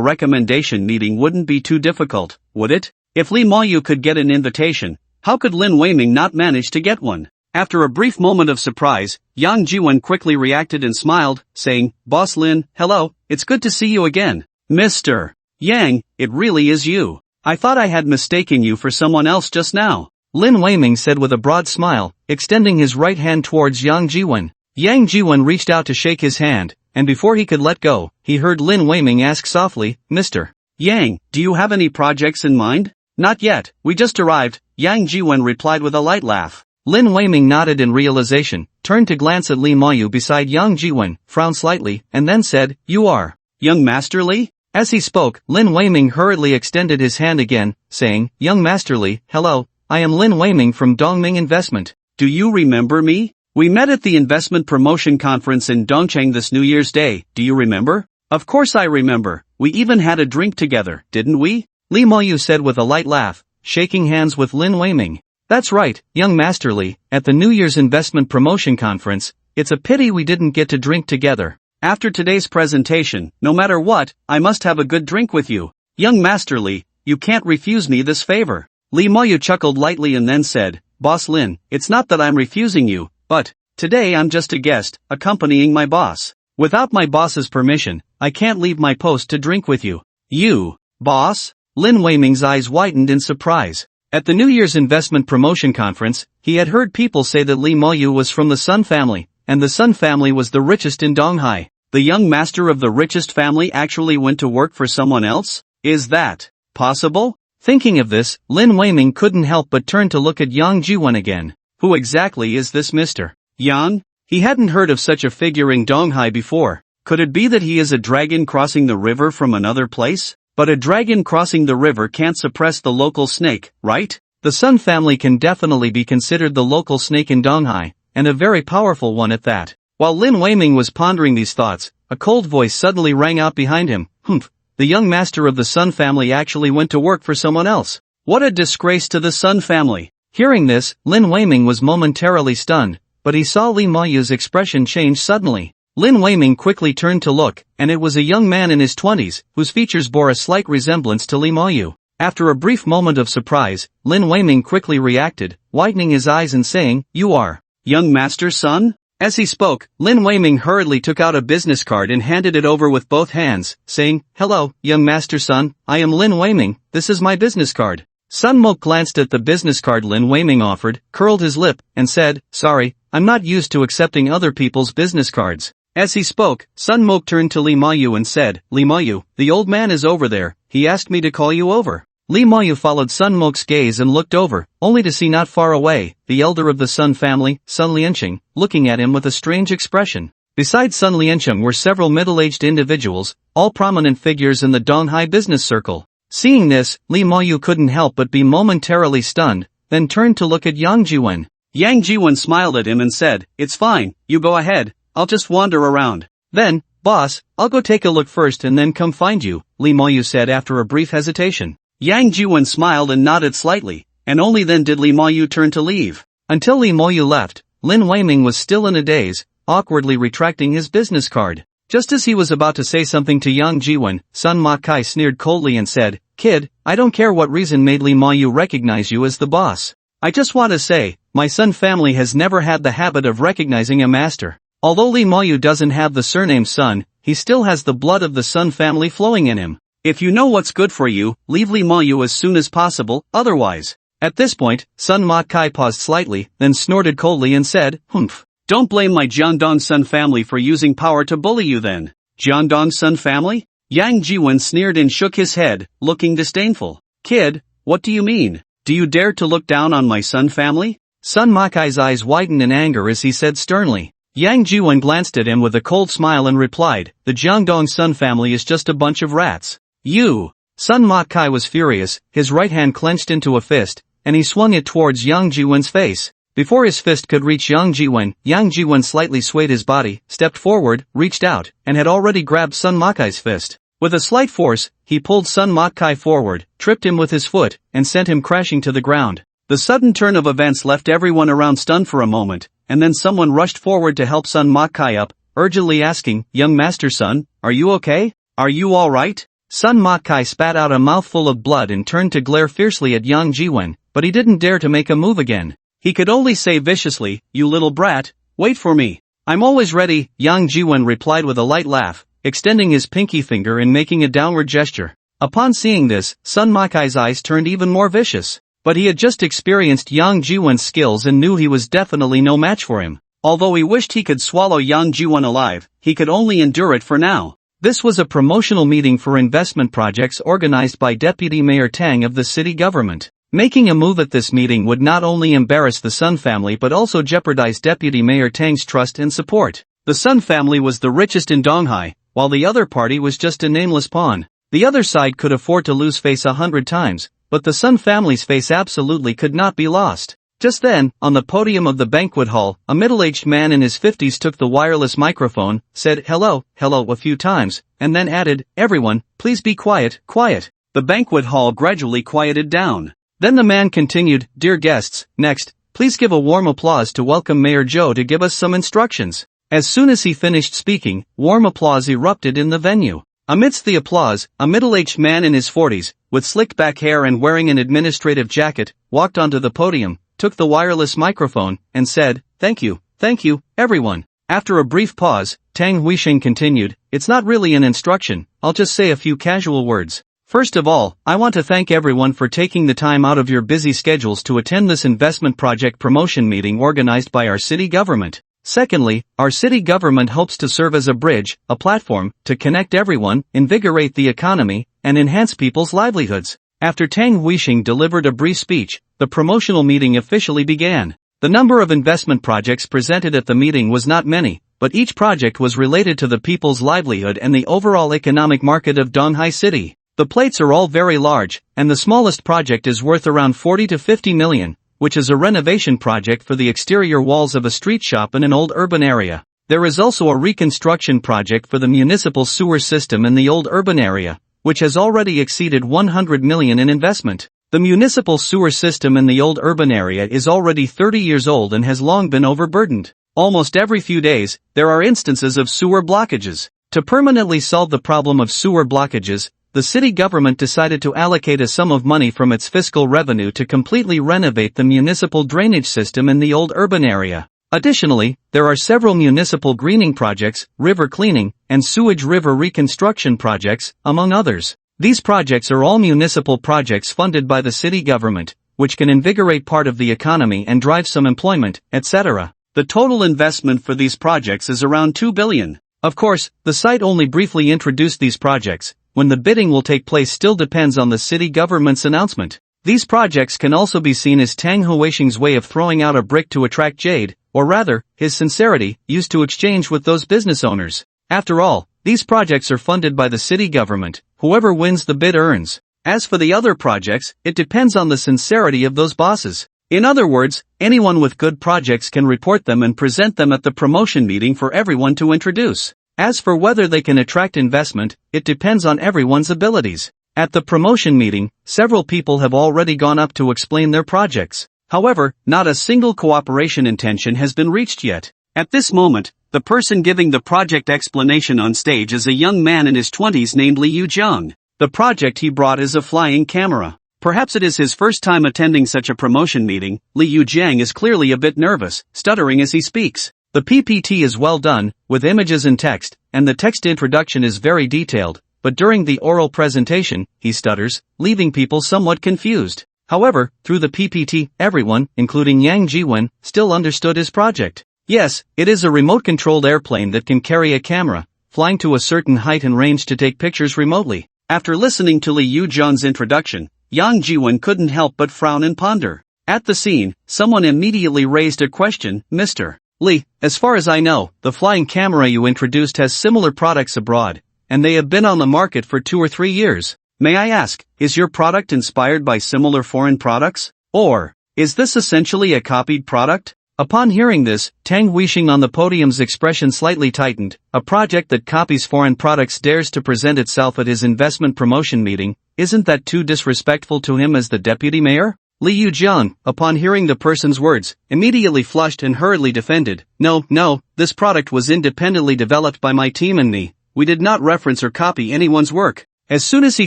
recommendation meeting wouldn't be too difficult, would it? If Lee Mayu could get an invitation, how could Lin Weiming not manage to get one? After a brief moment of surprise, Yang Jiwen quickly reacted and smiled, saying, "Boss Lin, hello, it's good to see you again. Mr. Yang, it really is you. I thought I had mistaken you for someone else just now," Lin Weiming said with a broad smile, extending his right hand towards Yang Jiwen. Yang Jiwen reached out to shake his hand, and before he could let go, he heard Lin Weiming ask softly, "Mr. Yang, do you have any projects in mind?" "Not yet, we just arrived," Yang Jiwen replied with a light laugh. Lin Weiming nodded in realization, turned to glance at Lee Mayu beside Yang Jiwen, frowned slightly, and then said, "You are Young Master Lee?" As he spoke, Lin Weiming hurriedly extended his hand again, saying, "Young Master Lee, hello, I am Lin Weiming from Dongming Investment. Do you remember me? We met at the investment promotion conference in Dongcheng this New Year's Day, do you remember?" "Of course I remember, we even had a drink together, didn't we?" Lee Mayu said with a light laugh, shaking hands with Lin Weiming. "That's right, young Master Lee, at the New Year's investment promotion conference, it's a pity we didn't get to drink together. After today's presentation, no matter what, I must have a good drink with you. Young Master Lee, you can't refuse me this favor." Lee Mayu chuckled lightly and then said, "Boss Lin, it's not that I'm refusing you, but today I'm just a guest, accompanying my boss. Without my boss's permission, I can't leave my post to drink with you." "You, boss?" Lin Weiming's eyes widened in surprise. At the New Year's investment promotion conference, he had heard people say that Lee Mayu was from the Sun family, and the Sun family was the richest in Donghai. The young master of the richest family actually went to work for someone else? Is that possible? Thinking of this, Lin Weiming couldn't help but turn to look at Yang Jiwen again. Who exactly is this Mr. Yang? He hadn't heard of such a figure in Donghai before. Could it be that he is a dragon crossing the river from another place? But a dragon crossing the river can't suppress the local snake, right? The Sun family can definitely be considered the local snake in Donghai, and a very powerful one at that. While Lin Weiming was pondering these thoughts, a cold voice suddenly rang out behind him. "Humph, the young master of the Sun family actually went to work for someone else. What a disgrace to the Sun family." Hearing this, Lin Weiming was momentarily stunned, but he saw Lee Mayu's expression change suddenly. Lin Weiming quickly turned to look, and it was a young man in his 20s, whose features bore a slight resemblance to Lee Mayu. After a brief moment of surprise, Lin Weiming quickly reacted, widening his eyes and saying, "You are Young Master's son?" As he spoke, Lin Weiming hurriedly took out a business card and handed it over with both hands, saying, "Hello, young master Sun, I am Lin Weiming, this is my business card." Sun Moke glanced at the business card Lin Weiming offered, curled his lip, and said, "Sorry, I'm not used to accepting other people's business cards." As he spoke, Sun Moke turned to Li Mayu and said, "Li Mayu, the old man is over there, he asked me to call you over." Li Mayu followed Sun Moke's gaze and looked over, only to see not far away, the elder of the Sun family, Sun Lianqing, looking at him with a strange expression. Besides Sun Lianqing were several middle-aged individuals, all prominent figures in the Donghai business circle. Seeing this, Li Mayu couldn't help but be momentarily stunned, then turned to look at Yang Jiwen. Yang Jiwen smiled at him and said, "It's fine, you go ahead, I'll just wander around." Then, "Boss, I'll go take a look first and then come find you," Li Mayu said after a brief hesitation. Yang Jiwen smiled and nodded slightly, and only then did Li Mayu turn to leave. Until Li Mayu left, Lin Weiming was still in a daze, awkwardly retracting his business card. Just as he was about to say something to Yang Jiwen, Sun Ma Kai sneered coldly and said, "Kid, I don't care what reason made Li Mayu recognize you as the boss. I just want to say, my Sun family has never had the habit of recognizing a master. Although Li Mayu doesn't have the surname Sun, he still has the blood of the Sun family flowing in him. If you know what's good for you, leave Li Mayu as soon as possible, otherwise." At this point, Sun Ma Kai paused slightly, then snorted coldly and said, "Humph. Don't blame my Jiandong Sun family for using power to bully you then." "Jiandong Sun family?" Yang Jiwen sneered and shook his head, looking disdainful. "Kid, what do you mean? Do you dare to look down on my Sun family?" Sun Ma Kai's eyes widened in anger as he said sternly. Yang Jiwen glanced at him with a cold smile and replied, "The Jiangdong Sun family is just a bunch of rats." "You!" Sun Ma Kai was furious, his right hand clenched into a fist, and he swung it towards Yang Jiwen's face. Before his fist could reach Yang Jiwen slightly swayed his body, stepped forward, reached out, and had already grabbed Sun Ma Kai's fist. With a slight force, he pulled Sun Ma Kai forward, tripped him with his foot, and sent him crashing to the ground. The sudden turn of events left everyone around stunned for a moment, and then someone rushed forward to help Sun Ma Kai up, urgently asking, "Young Master Sun, are you okay? Are you alright?" Sun Ma Kai spat out a mouthful of blood and turned to glare fiercely at Yang Jiwen, but he didn't dare to make a move again. He could only say viciously, "You little brat, wait for me. I'm always ready," Yang Jiwen replied with a light laugh, extending his pinky finger and making a downward gesture. Upon seeing this, Sun Ma Kai's eyes turned even more vicious. But he had just experienced Yang Jiwen's skills and knew he was definitely no match for him. Although he wished he could swallow Yang Jiwen alive, he could only endure it for now. This was a promotional meeting for investment projects organized by Deputy Mayor Tang of the city government. Making a move at this meeting would not only embarrass the Sun family but also jeopardize Deputy Mayor Tang's trust and support. The Sun family was the richest in Donghai, while the other party was just a nameless pawn. The other side could afford to lose face 100 times, but the Sun family's face absolutely could not be lost. Just then, on the podium of the banquet hall, a middle-aged man in his 50s took the wireless microphone, said hello a few times, and then added, "Everyone, please be quiet, quiet." The banquet hall gradually quieted down. Then the man continued, "Dear guests, next, please give a warm applause to welcome Mayor Zhou to give us some instructions." As soon as he finished speaking, warm applause erupted in the venue. Amidst the applause, a middle-aged man in his 40s, with slicked back hair and wearing an administrative jacket, walked onto the podium, took the wireless microphone, and said, thank you, everyone." After a brief pause, Tang Huixing continued, "It's not really an instruction, I'll just say a few casual words. First of all, I want to thank everyone for taking the time out of your busy schedules to attend this investment project promotion meeting organized by our city government. Secondly, our city government hopes to serve as a bridge, a platform, to connect everyone, invigorate the economy, and enhance people's livelihoods." After Tang Huixing delivered a brief speech, the promotional meeting officially began. The number of investment projects presented at the meeting was not many, but each project was related to the people's livelihood and the overall economic market of Donghai City. The plates are all very large, and the smallest project is worth around 40 to 50 million, which is a renovation project for the exterior walls of a street shop in an old urban area. There is also a reconstruction project for the municipal sewer system in the old urban area, which has already exceeded 100 million in investment. The municipal sewer system in the old urban area is already 30 years old and has long been overburdened. Almost every few days, there are instances of sewer blockages. To permanently solve the problem of sewer blockages, the city government decided to allocate a sum of money from its fiscal revenue to completely renovate the municipal drainage system in the old urban area. Additionally, there are several municipal greening projects, river cleaning, and sewage river reconstruction projects, among others. These projects are all municipal projects funded by the city government, which can invigorate part of the economy and drive some employment, etc. The total investment for these projects is around 2 billion. Of course, the site only briefly introduced these projects. When the bidding will take place still depends on the city government's announcement. These projects can also be seen as Tang Huisheng's way of throwing out a brick to attract jade, or rather, his sincerity, used to exchange with those business owners. After all, these projects are funded by the city government. Whoever wins the bid earns. As for the other projects, it depends on the sincerity of those bosses. In other words, anyone with good projects can report them and present them at the promotion meeting for everyone to introduce. As for whether they can attract investment, it depends on everyone's abilities. At the promotion meeting, several people have already gone up to explain their projects. However, not a single cooperation intention has been reached yet. At this moment, the person giving the project explanation on stage is a young man in his 20s named Li Yuzheng. The project he brought is a flying camera. Perhaps it is his first time attending such a promotion meeting. Li Yuzheng is clearly a bit nervous, stuttering as he speaks. The PPT is well done, with images and text, and the text introduction is very detailed, but during the oral presentation, he stutters, leaving people somewhat confused. However, through the PPT, everyone, including Yang Jiwen, still understood his project. Yes, it is a remote-controlled airplane that can carry a camera, flying to a certain height and range to take pictures remotely. After listening to Li Yuzheng's introduction, Yang Jiwen couldn't help but frown and ponder. At the scene, someone immediately raised a question. Mr. Li, as far as I know, the flying camera you introduced has similar products abroad, and they have been on the market for 2 or 3 years. May I ask, is your product inspired by similar foreign products? Or, is this essentially a copied product? Upon hearing this, Tang Huisheng on the podium's expression slightly tightened. A project that copies foreign products dares to present itself at his investment promotion meeting. Isn't that too disrespectful to him as the deputy mayor? Li Yuzheng, upon hearing the person's words, immediately flushed and hurriedly defended. No, this product was independently developed by my team and me. We did not reference or copy anyone's work. As soon as he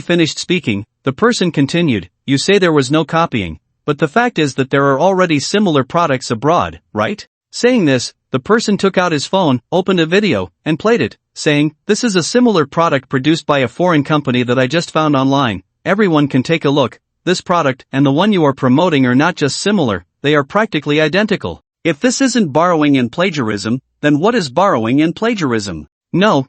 finished speaking, the person continued, you say there was no copying, but the fact is that there are already similar products abroad, right? Saying this, the person took out his phone, opened a video, and played it, saying, this is a similar product produced by a foreign company that I just found online. Everyone can take a look. This product and the one you are promoting are not just similar, they are practically identical. If this isn't borrowing and plagiarism, then what is borrowing and plagiarism? No,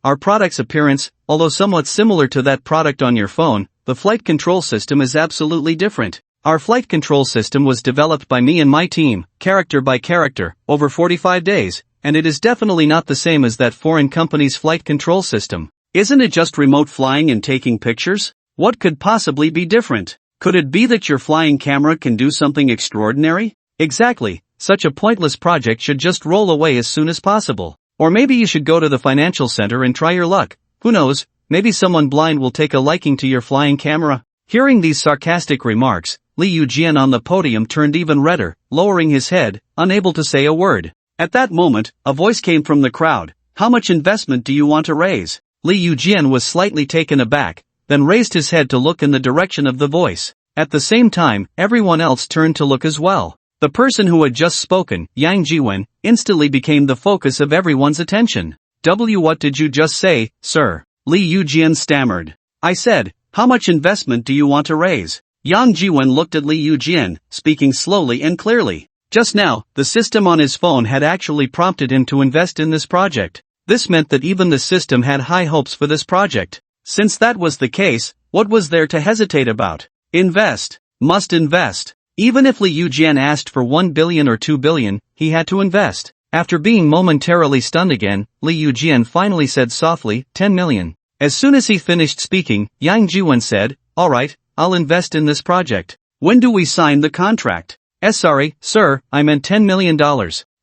our product's appearance, although somewhat similar to that product on your phone, the flight control system is absolutely different. Our flight control system was developed by me and my team, character by character, over 45 days, and it is definitely not the same as that foreign company's flight control system. Isn't it just remote flying and taking pictures? What could possibly be different? Could it be that your flying camera can do something extraordinary? Exactly, such a pointless project should just roll away as soon as possible. Or maybe you should go to the financial center and try your luck. Who knows, maybe someone blind will take a liking to your flying camera. Hearing these sarcastic remarks, Li Yuzheng on the podium turned even redder, lowering his head, unable to say a word. At that moment, a voice came from the crowd. How much investment do you want to raise? Li Yuzheng was slightly taken aback, then raised his head to look in the direction of the voice. At the same time, everyone else turned to look as well. The person who had just spoken, Yang Jiwen, instantly became the focus of everyone's attention. What did you just say, sir? Li Yuzheng stammered. I said, how much investment do you want to raise? Yang Jiwen looked at Li Yuzheng, speaking slowly and clearly. Just now, the system on his phone had actually prompted him to invest in this project. This meant that even the system had high hopes for this project. Since that was the case, what was there to hesitate about? Invest. Must invest. Even if Li Yuzheng asked for 1 billion or 2 billion, he had to invest. After being momentarily stunned again, Li Yuzheng finally said softly, 10 million. As soon as he finished speaking, Yang Jiwen said, alright, I'll invest in this project. When do we sign the contract? Sorry, sir, I meant $10 million.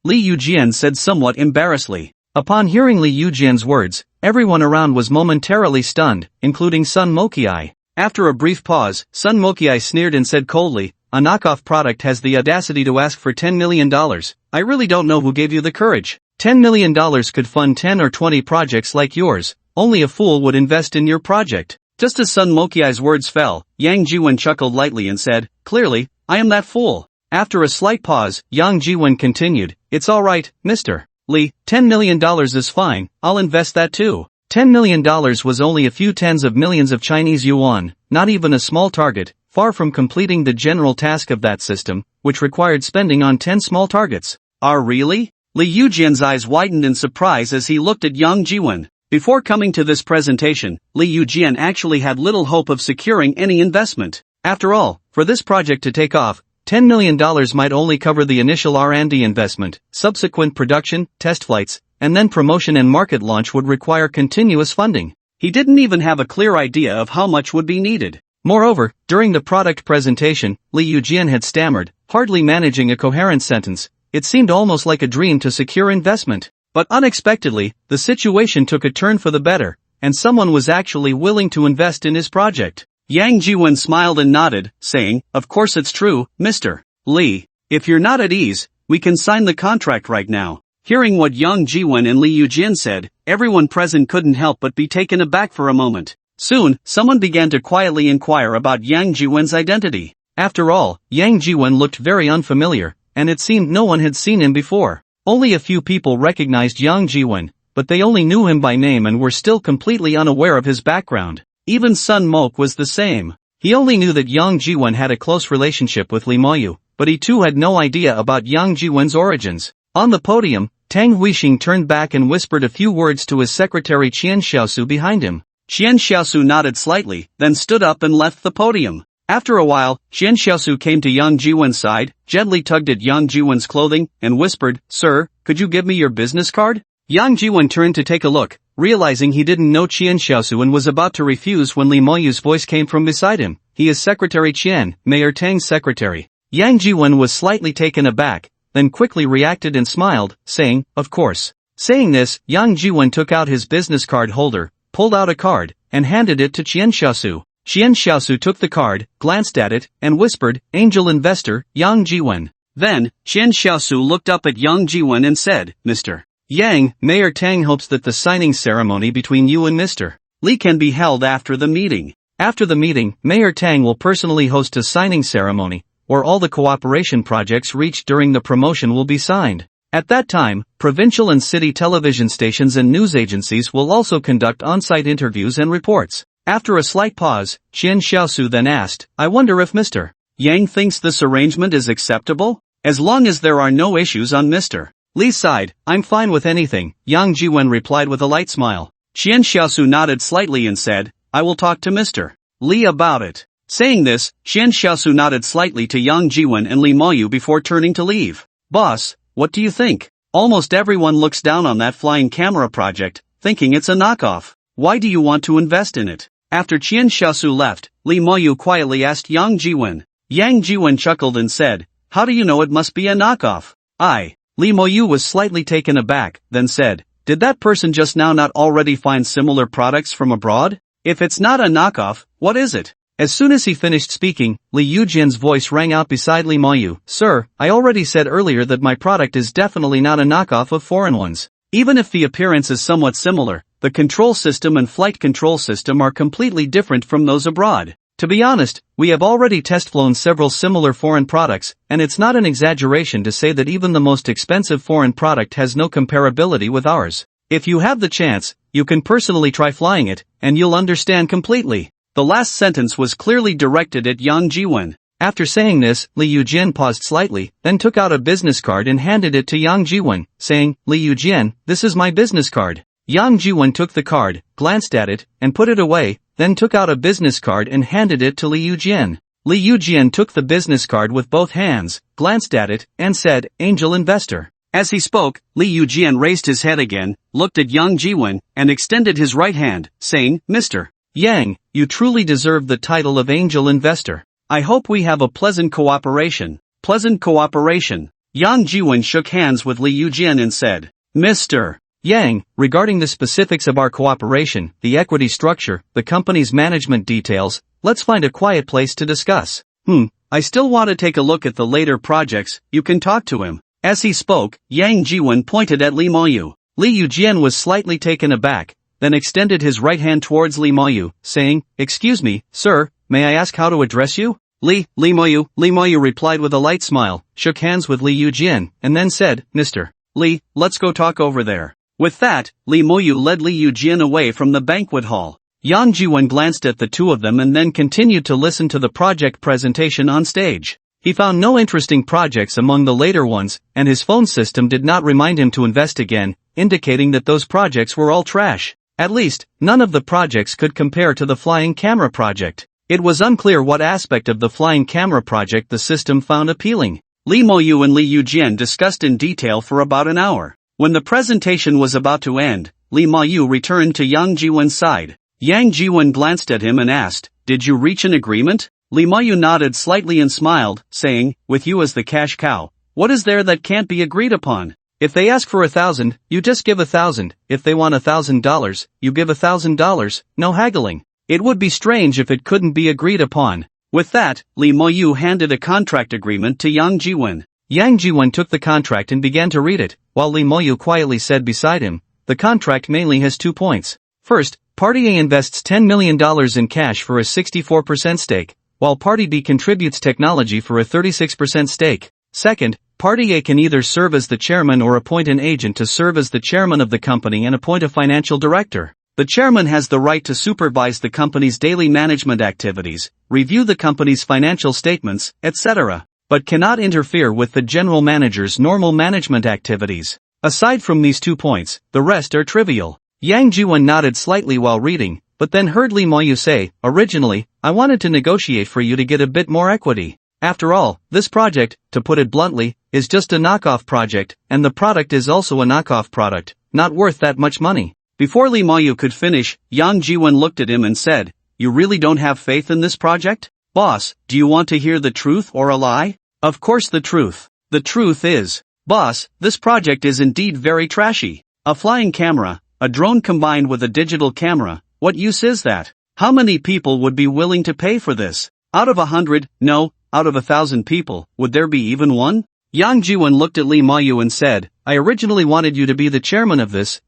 Li Yuzheng said somewhat embarrassedly. Upon hearing Li Yuzhen's words, everyone around was momentarily stunned, including Sun Moqiai. After a brief pause, Sun Moqiai sneered and said coldly, a knockoff product has the audacity to ask for $10 million. I really don't know who gave you the courage. $10 million could fund 10 or 20 projects like yours. Only a fool would invest in your project. Just as Sun Moqiai's words fell, Yang Jiwen chuckled lightly and said, clearly, I am that fool. After a slight pause, Yang Jiwen continued, "It's alright, Mr. Lee, $10 million is fine, I'll invest that too." $10 million was only a few tens of millions of Chinese yuan, not even a small target, far from completing the general task of that system, which required spending on 10 small targets. Really? Li Yujian's eyes widened in surprise as he looked at Yang Jiwen. Before coming to this presentation, Li Yujian actually had little hope of securing any investment. After all, for this project to take off, $10 million might only cover the initial R&D investment, subsequent production, test flights, and then promotion and market launch would require continuous funding. He didn't even have a clear idea of how much would be needed. Moreover, during the product presentation, Li Yujian had stammered, hardly managing a coherent sentence. It seemed almost like a dream to secure investment. But unexpectedly, the situation took a turn for the better, and someone was actually willing to invest in his project. Yang Jiwen smiled and nodded, saying, "Of course it's true, Mr. Lee. If you're not at ease, we can sign the contract right now." Hearing what Yang Jiwen and Li Yujian said, everyone present couldn't help but be taken aback for a moment. Soon, someone began to quietly inquire about Yang Jiwen's identity. After all, Yang Jiwen looked very unfamiliar, and it seemed no one had seen him before. Only a few people recognized Yang Jiwen, but they only knew him by name and were still completely unaware of his background. Even Sun Moke was the same. He only knew that Yang Jiwen had a close relationship with Li Moyu, but he too had no idea about Yang Jiwen's origins. On the podium, Tang Huixing turned back and whispered a few words to his secretary Qian Xiaosu behind him. Qian Xiaosu nodded slightly, then stood up and left the podium. After a while, Qian Xiaosu came to Yang Jiwen's side, gently tugged at Yang Jiwen's clothing, and whispered, "Sir, could you give me your business card?" Yang Jiwen turned to take a look, realizing he didn't know Qian Xiaosu and was about to refuse when Li Moyu's voice came from beside him. "He is Secretary Qian, Mayor Tang's secretary." Yang Jiwen was slightly taken aback, then quickly reacted and smiled, saying, "Of course." Saying this, Yang Jiwen took out his business card holder, pulled out a card, and handed it to Qian Xiaosu. Qian Xiaosu took the card, glanced at it, and whispered, "Angel investor, Yang Jiwen." Then, Qian Xiaosu looked up at Yang Jiwen and said, "Mr. Yang, Mayor Tang hopes that the signing ceremony between you and Mr. Lee can be held after the meeting. After the meeting, Mayor Tang will personally host a signing ceremony, where all the cooperation projects reached during the promotion will be signed. At that time, provincial and city television stations and news agencies will also conduct on-site interviews and reports." After a slight pause, Qian Xiaosu then asked, "I wonder if Mr. Yang thinks this arrangement is acceptable? As long as there are no issues on Mr. Lee's side, I'm fine with anything," Yang Jiwen replied with a light smile. Qian Xiaosu nodded slightly and said, "I will talk to Mr. Lee about it." Saying this, Qian Xiaosu nodded slightly to Yang Jiwen and Li Moyu before turning to leave. "Boss, what do you think? Almost everyone looks down on that flying camera project, thinking it's a knockoff. Why do you want to invest in it?" After Qian Xiaosu left, Li Moyu quietly asked Yang Jiwen. Yang Jiwen chuckled and said, "How do you know it must be a knockoff?" Li Moyu was slightly taken aback, then said, "Did that person just now not already find similar products from abroad? If it's not a knockoff, what is it?" As soon as he finished speaking, Li Yujian's voice rang out beside Li Moyu. "Sir, I already said earlier that my product is definitely not a knockoff of foreign ones. Even if the appearance is somewhat similar, the control system and flight control system are completely different from those abroad. To be honest, we have already test-flown several similar foreign products, and it's not an exaggeration to say that even the most expensive foreign product has no comparability with ours. If you have the chance, you can personally try flying it, and you'll understand completely." The last sentence was clearly directed at Yang Jiwen. After saying this, Li Yujian paused slightly, then took out a business card and handed it to Yang Jiwen, saying, "Li Yujian, this is my business card." Yang Jiwen took the card, glanced at it, and put it away, then took out a business card and handed it to Li Yujian. Li Yujian took the business card with both hands, glanced at it, and said, "Angel investor." As he spoke, Li Yujian raised his head again, looked at Yang Jiwen, and extended his right hand, saying, "Mr. Yang, you truly deserve the title of angel investor. I hope we have a pleasant cooperation." Pleasant cooperation. Yang Jiwen shook hands with Li Yujian and said, "Mr. Yang, regarding the specifics of our cooperation, the equity structure, the company's management details, let's find a quiet place to discuss." I still want to take a look at the later projects, you can talk to him." As he spoke, Yang Jiwen pointed at Li Moyu. Li Yujian was slightly taken aback, then extended his right hand towards Li Moyu, saying, "Excuse me, sir, may I ask how to address you?" Lee Moyu replied with a light smile, shook hands with Li Yujian, and then said, Mr. Li, let's go talk over there. With that, Li Moyu led Li Yujian away from the banquet hall. Yang Jiwen glanced at the two of them and then continued to listen to the project presentation on stage. He found no interesting projects among the later ones, and his phone system did not remind him to invest again, indicating that those projects were all trash. At least, none of the projects could compare to the flying camera project. It was unclear what aspect of the flying camera project the system found appealing. Li Moyu and Li Yujian discussed in detail for about an hour. When the presentation was about to end, Li Moyu returned to Yang Jiwen's side. Yang Jiwen glanced at him and asked, did you reach an agreement? Li Moyu nodded slightly and smiled, saying, with you as the cash cow, what is there that can't be agreed upon? If they ask for 1,000, you just give 1,000, if they want $1,000, you give $1,000, no haggling. It would be strange if it couldn't be agreed upon. With that, Li Moyu handed a contract agreement to Yang Jiwen. Yang Jiwen took the contract and began to read it, while Li Moyu quietly said beside him, the contract mainly has 2 points. First, Party A invests $10 million in cash for a 64% stake, while Party B contributes technology for a 36% stake. Second, Party A can either serve as the chairman or appoint an agent to serve as the chairman of the company and appoint a financial director. The chairman has the right to supervise the company's daily management activities, review the company's financial statements, etc., but cannot interfere with the general manager's normal management activities. Aside from these 2 points, the rest are trivial. Yang Jiwen nodded slightly while reading, but then heard Li Moyu say, originally, I wanted to negotiate for you to get a bit more equity. After all, this project, to put it bluntly, is just a knockoff project, and the product is also a knockoff product, not worth that much money. Before Li Moyu could finish, Yang Jiwen looked at him and said, you really don't have faith in this project? Boss, do you want to hear the truth or a lie? Of course the truth. The truth is, boss, this project is indeed very trashy. A flying camera, a drone combined with a digital camera, what use is that? How many people would be willing to pay for this? Out of 100, no, out of 1,000 people, would there be even one? Yang Jiwen looked at Li Moyu and said, I originally wanted you to be the chairman of this,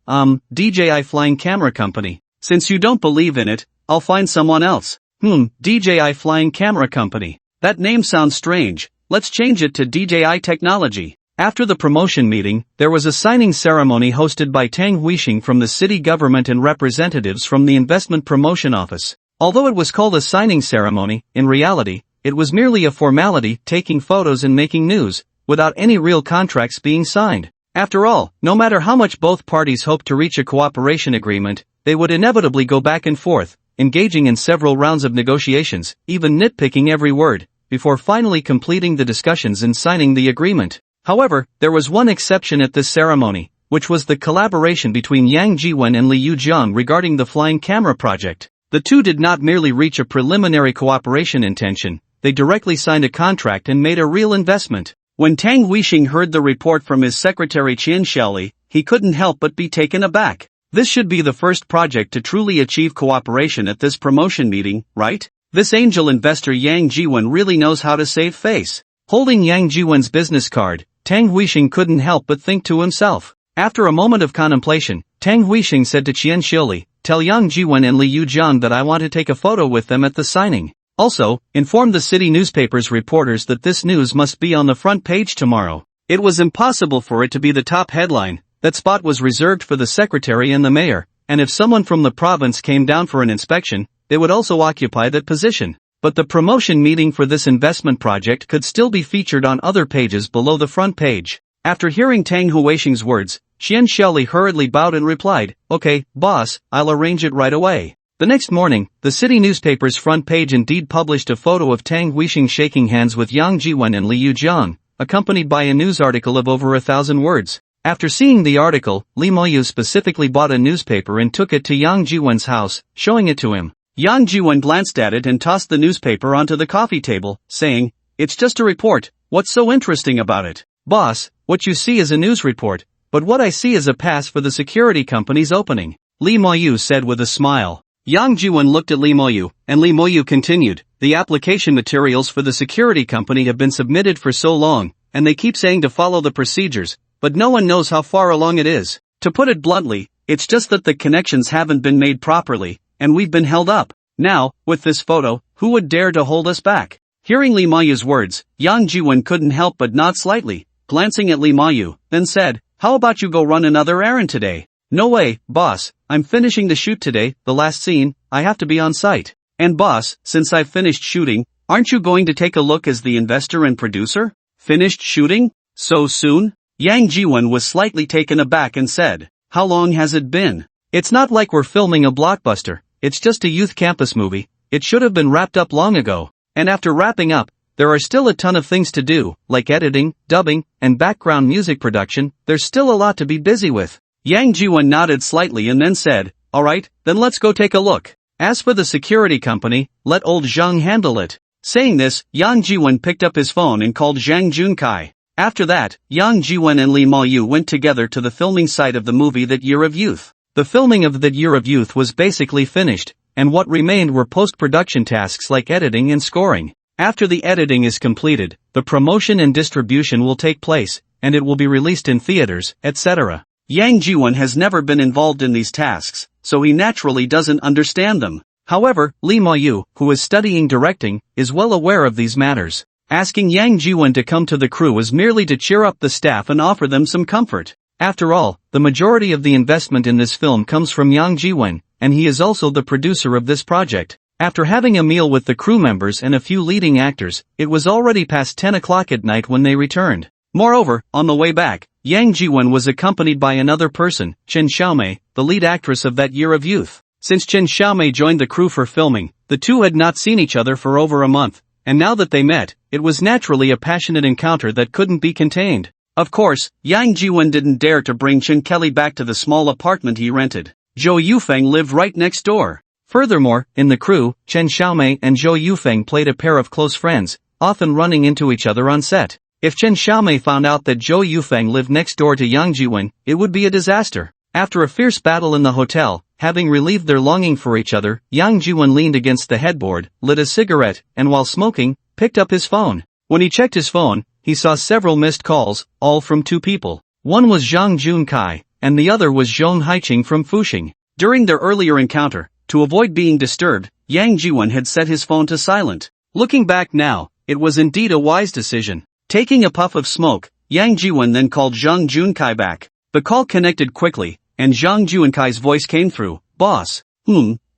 DJI flying camera company. Since you don't believe in it, I'll find someone else. DJI flying camera company. That name sounds strange, let's change it to DJI technology. After the promotion meeting, there was a signing ceremony hosted by Tang Huixing from the city government and representatives from the investment promotion office. Although it was called a signing ceremony, in reality, it was merely a formality, taking photos and making news, without any real contracts being signed. After all, no matter how much both parties hoped to reach a cooperation agreement, they would inevitably go back and forth, engaging in several rounds of negotiations, even nitpicking every word, before finally completing the discussions and signing the agreement. However, there was one exception at this ceremony, which was the collaboration between Yang Jiwen and Li Yujian regarding the flying camera project. The two did not merely reach a preliminary cooperation intention, they directly signed a contract and made a real investment. When Tang Huixing heard the report from his secretary Qian Xiaoli, he couldn't help but be taken aback. This should be the first project to truly achieve cooperation at this promotion meeting, right? This angel investor Yang Jiwen really knows how to save face. Holding Yang Jiwen's business card, Tang Huixing couldn't help but think to himself. After a moment of contemplation, Tang Huixing said to Qian Xiaoli, tell Yang Jiwen and Li Yujian that I want to take a photo with them at the signing. Also, inform the city newspaper's reporters that this news must be on the front page tomorrow. It was impossible for it to be the top headline. That spot was reserved for the secretary and the mayor, and if someone from the province came down for an inspection, they would also occupy that position. But the promotion meeting for this investment project could still be featured on other pages below the front page. After hearing Tang Huixing's words, Qian Xiaoli hurriedly bowed and replied, okay, boss, I'll arrange it right away. The next morning, the city newspaper's front page indeed published a photo of Tang Huixing shaking hands with Yang Jiwen and Li Yujian, accompanied by a news article of over 1,000 words. After seeing the article, Li Moyu specifically bought a newspaper and took it to Yang Jiwen's house, showing it to him. Yang Jiwen glanced at it and tossed the newspaper onto the coffee table, saying, it's just a report, what's so interesting about it? Boss, what you see is a news report, but what I see is a pass for the security company's opening. Li Moyu said with a smile. Yang Jiwen looked at Li Moyu, and Li Moyu continued, the application materials for the security company have been submitted for so long, and they keep saying to follow the procedures, but no one knows how far along it is. To put it bluntly, it's just that the connections haven't been made properly, and we've been held up. Now, with this photo, who would dare to hold us back? Hearing Lee Mayu's words, Yang Jiwon couldn't help but nod slightly, glancing at Lee Mayu, then said, "How about you go run another errand today?" "No way, boss, I'm finishing the shoot today, the last scene, I have to be on site." "And boss, since I've finished shooting, aren't you going to take a look as the investor and producer?" "Finished shooting? So soon?" Yang Jiwon was slightly taken aback and said, "How long has it been?" "It's not like we're filming a blockbuster, it's just a youth campus movie, it should have been wrapped up long ago. And after wrapping up, there are still a ton of things to do, like editing, dubbing, and background music production, there's still a lot to be busy with." Yang Jiwon nodded slightly and then said, "Alright, then let's go take a look. As for the security company, let old Zhang handle it." Saying this, Yang Jiwon picked up his phone and called Zhang Junkai. After that, Yang Jiwon and Lee Mayu went together to the filming site of the movie That Year of Youth. The filming of That Year of Youth was basically finished, and what remained were post-production tasks like editing and scoring. After the editing is completed, the promotion and distribution will take place, and it will be released in theaters, etc. Yang Jiwon has never been involved in these tasks, so he naturally doesn't understand them. However, Lee Mayu, who is studying directing, is well aware of these matters. Asking Yang Jiwon to come to the crew was merely to cheer up the staff and offer them some comfort. After all, the majority of the investment in this film comes from Yang Jiwon, and he is also the producer of this project. After having a meal with the crew members and a few leading actors, it was already past 10 o'clock at night when they returned. Moreover, on the way back, Yang Jiwon was accompanied by another person, Chen Xiaomei, the lead actress of That Year of Youth. Since Chen Xiaomei joined the crew for filming, the two had not seen each other for over a month, and now that they met, it was naturally a passionate encounter that couldn't be contained. Of course, Yang Jiwon didn't dare to bring Chen Kelly back to the small apartment he rented. Zhou Yufeng lived right next door. Furthermore, in the crew, Chen Xiaomei and Zhou Yufeng played a pair of close friends, often running into each other on set. If Chen Xiaomei found out that Zhou Yufeng lived next door to Yang Jiwon, it would be a disaster. After a fierce battle in the hotel, having relieved their longing for each other, Yang Jiwon leaned against the headboard, lit a cigarette, and while smoking, picked up his phone. When he checked his phone, he saw several missed calls, all from two people. One was Zhang Junkai, and the other was Zhong Haiqing from Fuxing. During their earlier encounter, to avoid being disturbed, Yang Jiwon had set his phone to silent. Looking back now, it was indeed a wise decision. Taking a puff of smoke, Yang Jiwon then called Zhang Junkai back. The call connected quickly, and Zhang Junkai's voice came through. "Boss.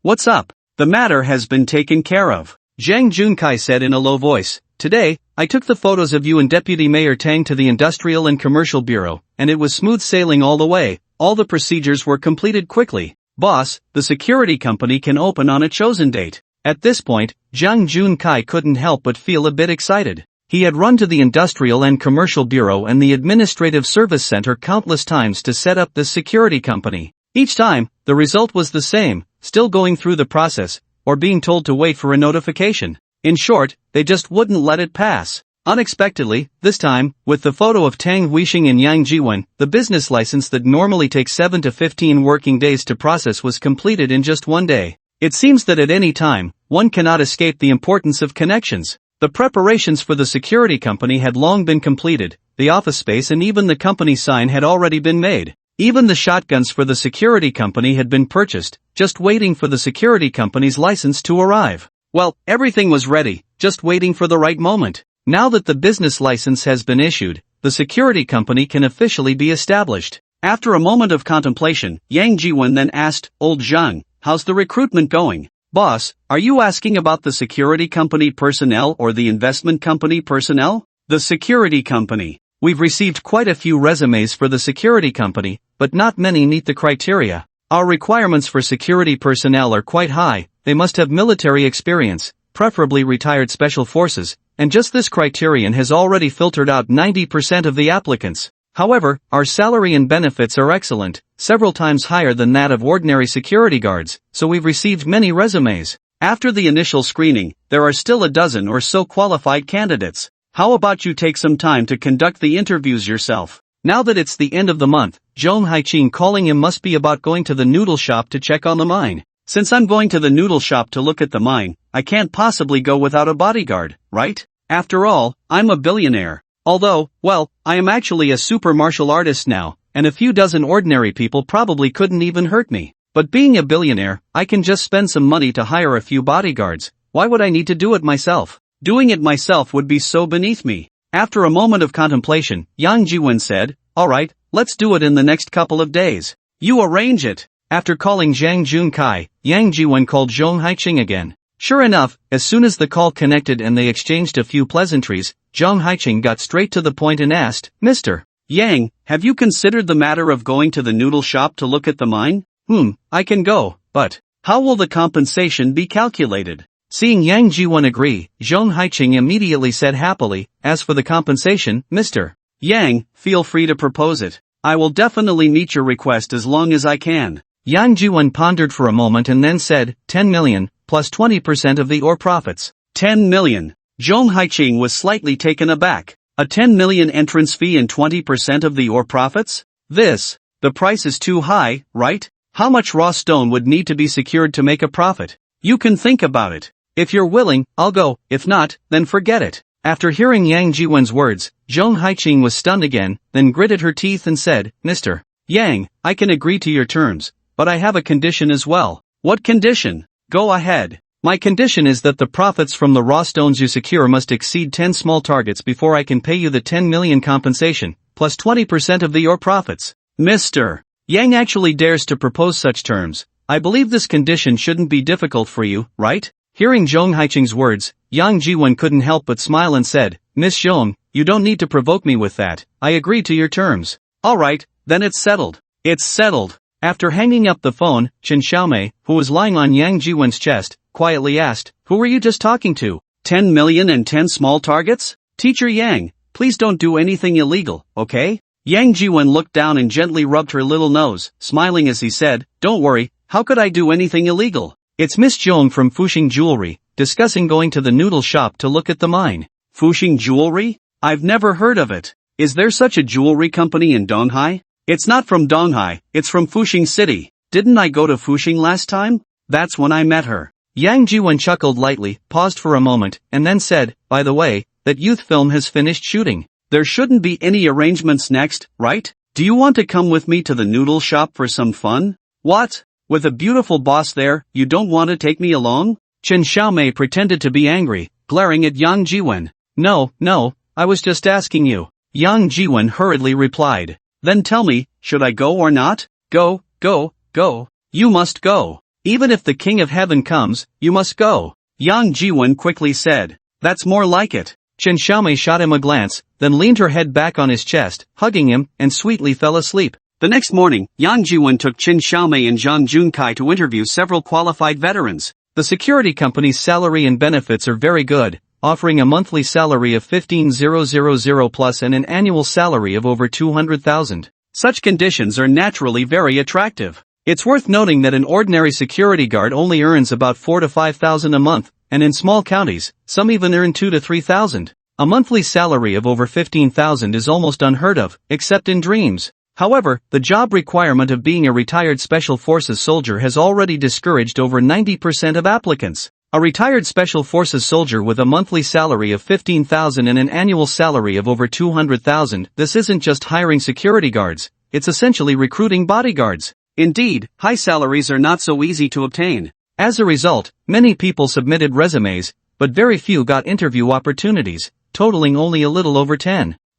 What's up?" "The matter has been taken care of," Zhang Junkai said in a low voice. "Today, I took the photos of you and Deputy Mayor Tang to the Industrial and Commercial Bureau, and it was smooth sailing all the way. All the procedures were completed quickly. Boss, the security company can open on a chosen date." At this point, Zhang Junkai couldn't help but feel a bit excited. He had run to the Industrial and Commercial Bureau and the Administrative Service Center countless times to set up this security company. Each time, the result was the same, still going through the process, or being told to wait for a notification. In short, they just wouldn't let it pass. Unexpectedly, this time, with the photo of Tang Weisheng and Yang Jiwon, the business license that normally takes 7 to 15 working days to process was completed in just one day. It seems that at any time, one cannot escape the importance of connections. The preparations for the security company had long been completed, the office space and even the company sign had already been made. Even the shotguns for the security company had been purchased, just waiting for the security company's license to arrive. Well, everything was ready, just waiting for the right moment. Now that the business license has been issued, the security company can officially be established. After a moment of contemplation, Yang Jiwon then asked, "Old Zhang, how's the recruitment going?" "Boss, are you asking about the security company personnel or the investment company personnel?" "The security company. We've received quite a few resumes for the security company, but not many meet the criteria. Our requirements for security personnel are quite high, they must have military experience, preferably retired special forces, and just this criterion has already filtered out 90% of the applicants. However, our salary and benefits are excellent, several times higher than that of ordinary security guards, so we've received many resumes. After the initial screening, there are still a dozen or so qualified candidates. How about you take some time to conduct the interviews yourself?" Now that it's the end of the month, Zhong Haiqing calling him must be about going to the noodle shop to check on the mine. "Since I'm going to the noodle shop to look at the mine, I can't possibly go without a bodyguard, right? After all, I'm a billionaire. Although, well, I am actually a super martial artist now, and a few dozen ordinary people probably couldn't even hurt me. But being a billionaire, I can just spend some money to hire a few bodyguards. Why would I need to do it myself?" Doing it myself would be so beneath me. After a moment of contemplation, Yang Jiwen said, "Alright, let's do it in the next couple of days. You arrange it." After calling Zhang Junkai, Yang Jiwen called Zhong Haiqing again. Sure enough, as soon as the call connected and they exchanged a few pleasantries, Zhong Haiqing got straight to the point and asked, "Mr. Yang, have you considered the matter of going to the noodle shop to look at the mine?" I can go, but how will the compensation be calculated?" Seeing Yang Jiwen agree, Zhong Haiqing immediately said happily, "As for the compensation, Mr. Yang, feel free to propose it. I will definitely meet your request as long as I can." Yang Jiwen pondered for a moment and then said, 10 million, plus 20% of the ore profits. 10 million. Zhong Haiqing was slightly taken aback. A 10 million entrance fee and 20% of the ore profits? The price is too high, right? How much raw stone would need to be secured to make a profit? You can think about it. If you're willing, I'll go, if not, then forget it. After hearing Yang Jiwen's words, Zhong Haiqing was stunned again, then gritted her teeth and said, "Mr. Yang, I can agree to your terms, but I have a condition as well." "What condition?" "Go ahead." "My condition is that the profits from the raw stones you secure must exceed 10 small targets before I can pay you the 10 million compensation, plus 20% of the ore profits." Mr. Yang actually dares to propose such terms. I believe this condition shouldn't be difficult for you, right? Hearing Zhong Haiqing's words, Yang Jiwen couldn't help but smile and said, "Miss Zhong, you don't need to provoke me with that. I agree to your terms." "Alright, then it's settled." "It's settled." After hanging up the phone, Chen Xiaomei, who was lying on Yang Jiwen's chest, quietly asked, "Who were you just talking to? 10 million and 10 small targets? Teacher Yang, please don't do anything illegal, okay?" Yang Jiwen looked down and gently rubbed her little nose, smiling as he said, "Don't worry, how could I do anything illegal? It's Miss Zhong from Fuxing Jewelry, discussing going to the noodle shop to look at the mine." Fuxing Jewelry? I've never heard of it. Is there such a jewelry company in Donghai? It's not from Donghai, it's from Fuxing City. Didn't I go to Fuxing last time? That's when I met her. Yang Jiwen chuckled lightly, paused for a moment, and then said, "By the way, that youth film has finished shooting. There shouldn't be any arrangements next, right? Do you want to come with me to the noodle shop for some fun?" "What? With a beautiful boss there, you don't want to take me along?" Chen Xiaomei pretended to be angry, glaring at Yang Jiwen. No, I was just asking you." Yang Jiwen hurriedly replied. "Then tell me, should I go or not?" Go. You must go. Even if the King of Heaven comes, you must go." Yang Jiwen quickly said. "That's more like it." Chen Xiaomei shot him a glance, then leaned her head back on his chest, hugging him, and sweetly fell asleep. The next morning, Yang Jiwen took Chen Xiaomei and Zhang Junkai to interview several qualified veterans. The security company's salary and benefits are very good, offering a monthly salary of 15,000 plus and an annual salary of over 200,000. Such conditions are naturally very attractive. It's worth noting that an ordinary security guard only earns about 4 to 5,000 a month, and in small counties, some even earn 2 to 3,000. A monthly salary of over 15,000 is almost unheard of, except in dreams. However, the job requirement of being a retired Special Forces soldier has already discouraged over 90% of applicants. A retired Special Forces soldier with a monthly salary of 15,000 and an annual salary of over 200,000, this isn't just hiring security guards, it's essentially recruiting bodyguards. Indeed, high salaries are not so easy to obtain. As a result, many people submitted resumes, but very few got interview opportunities, totaling only a little over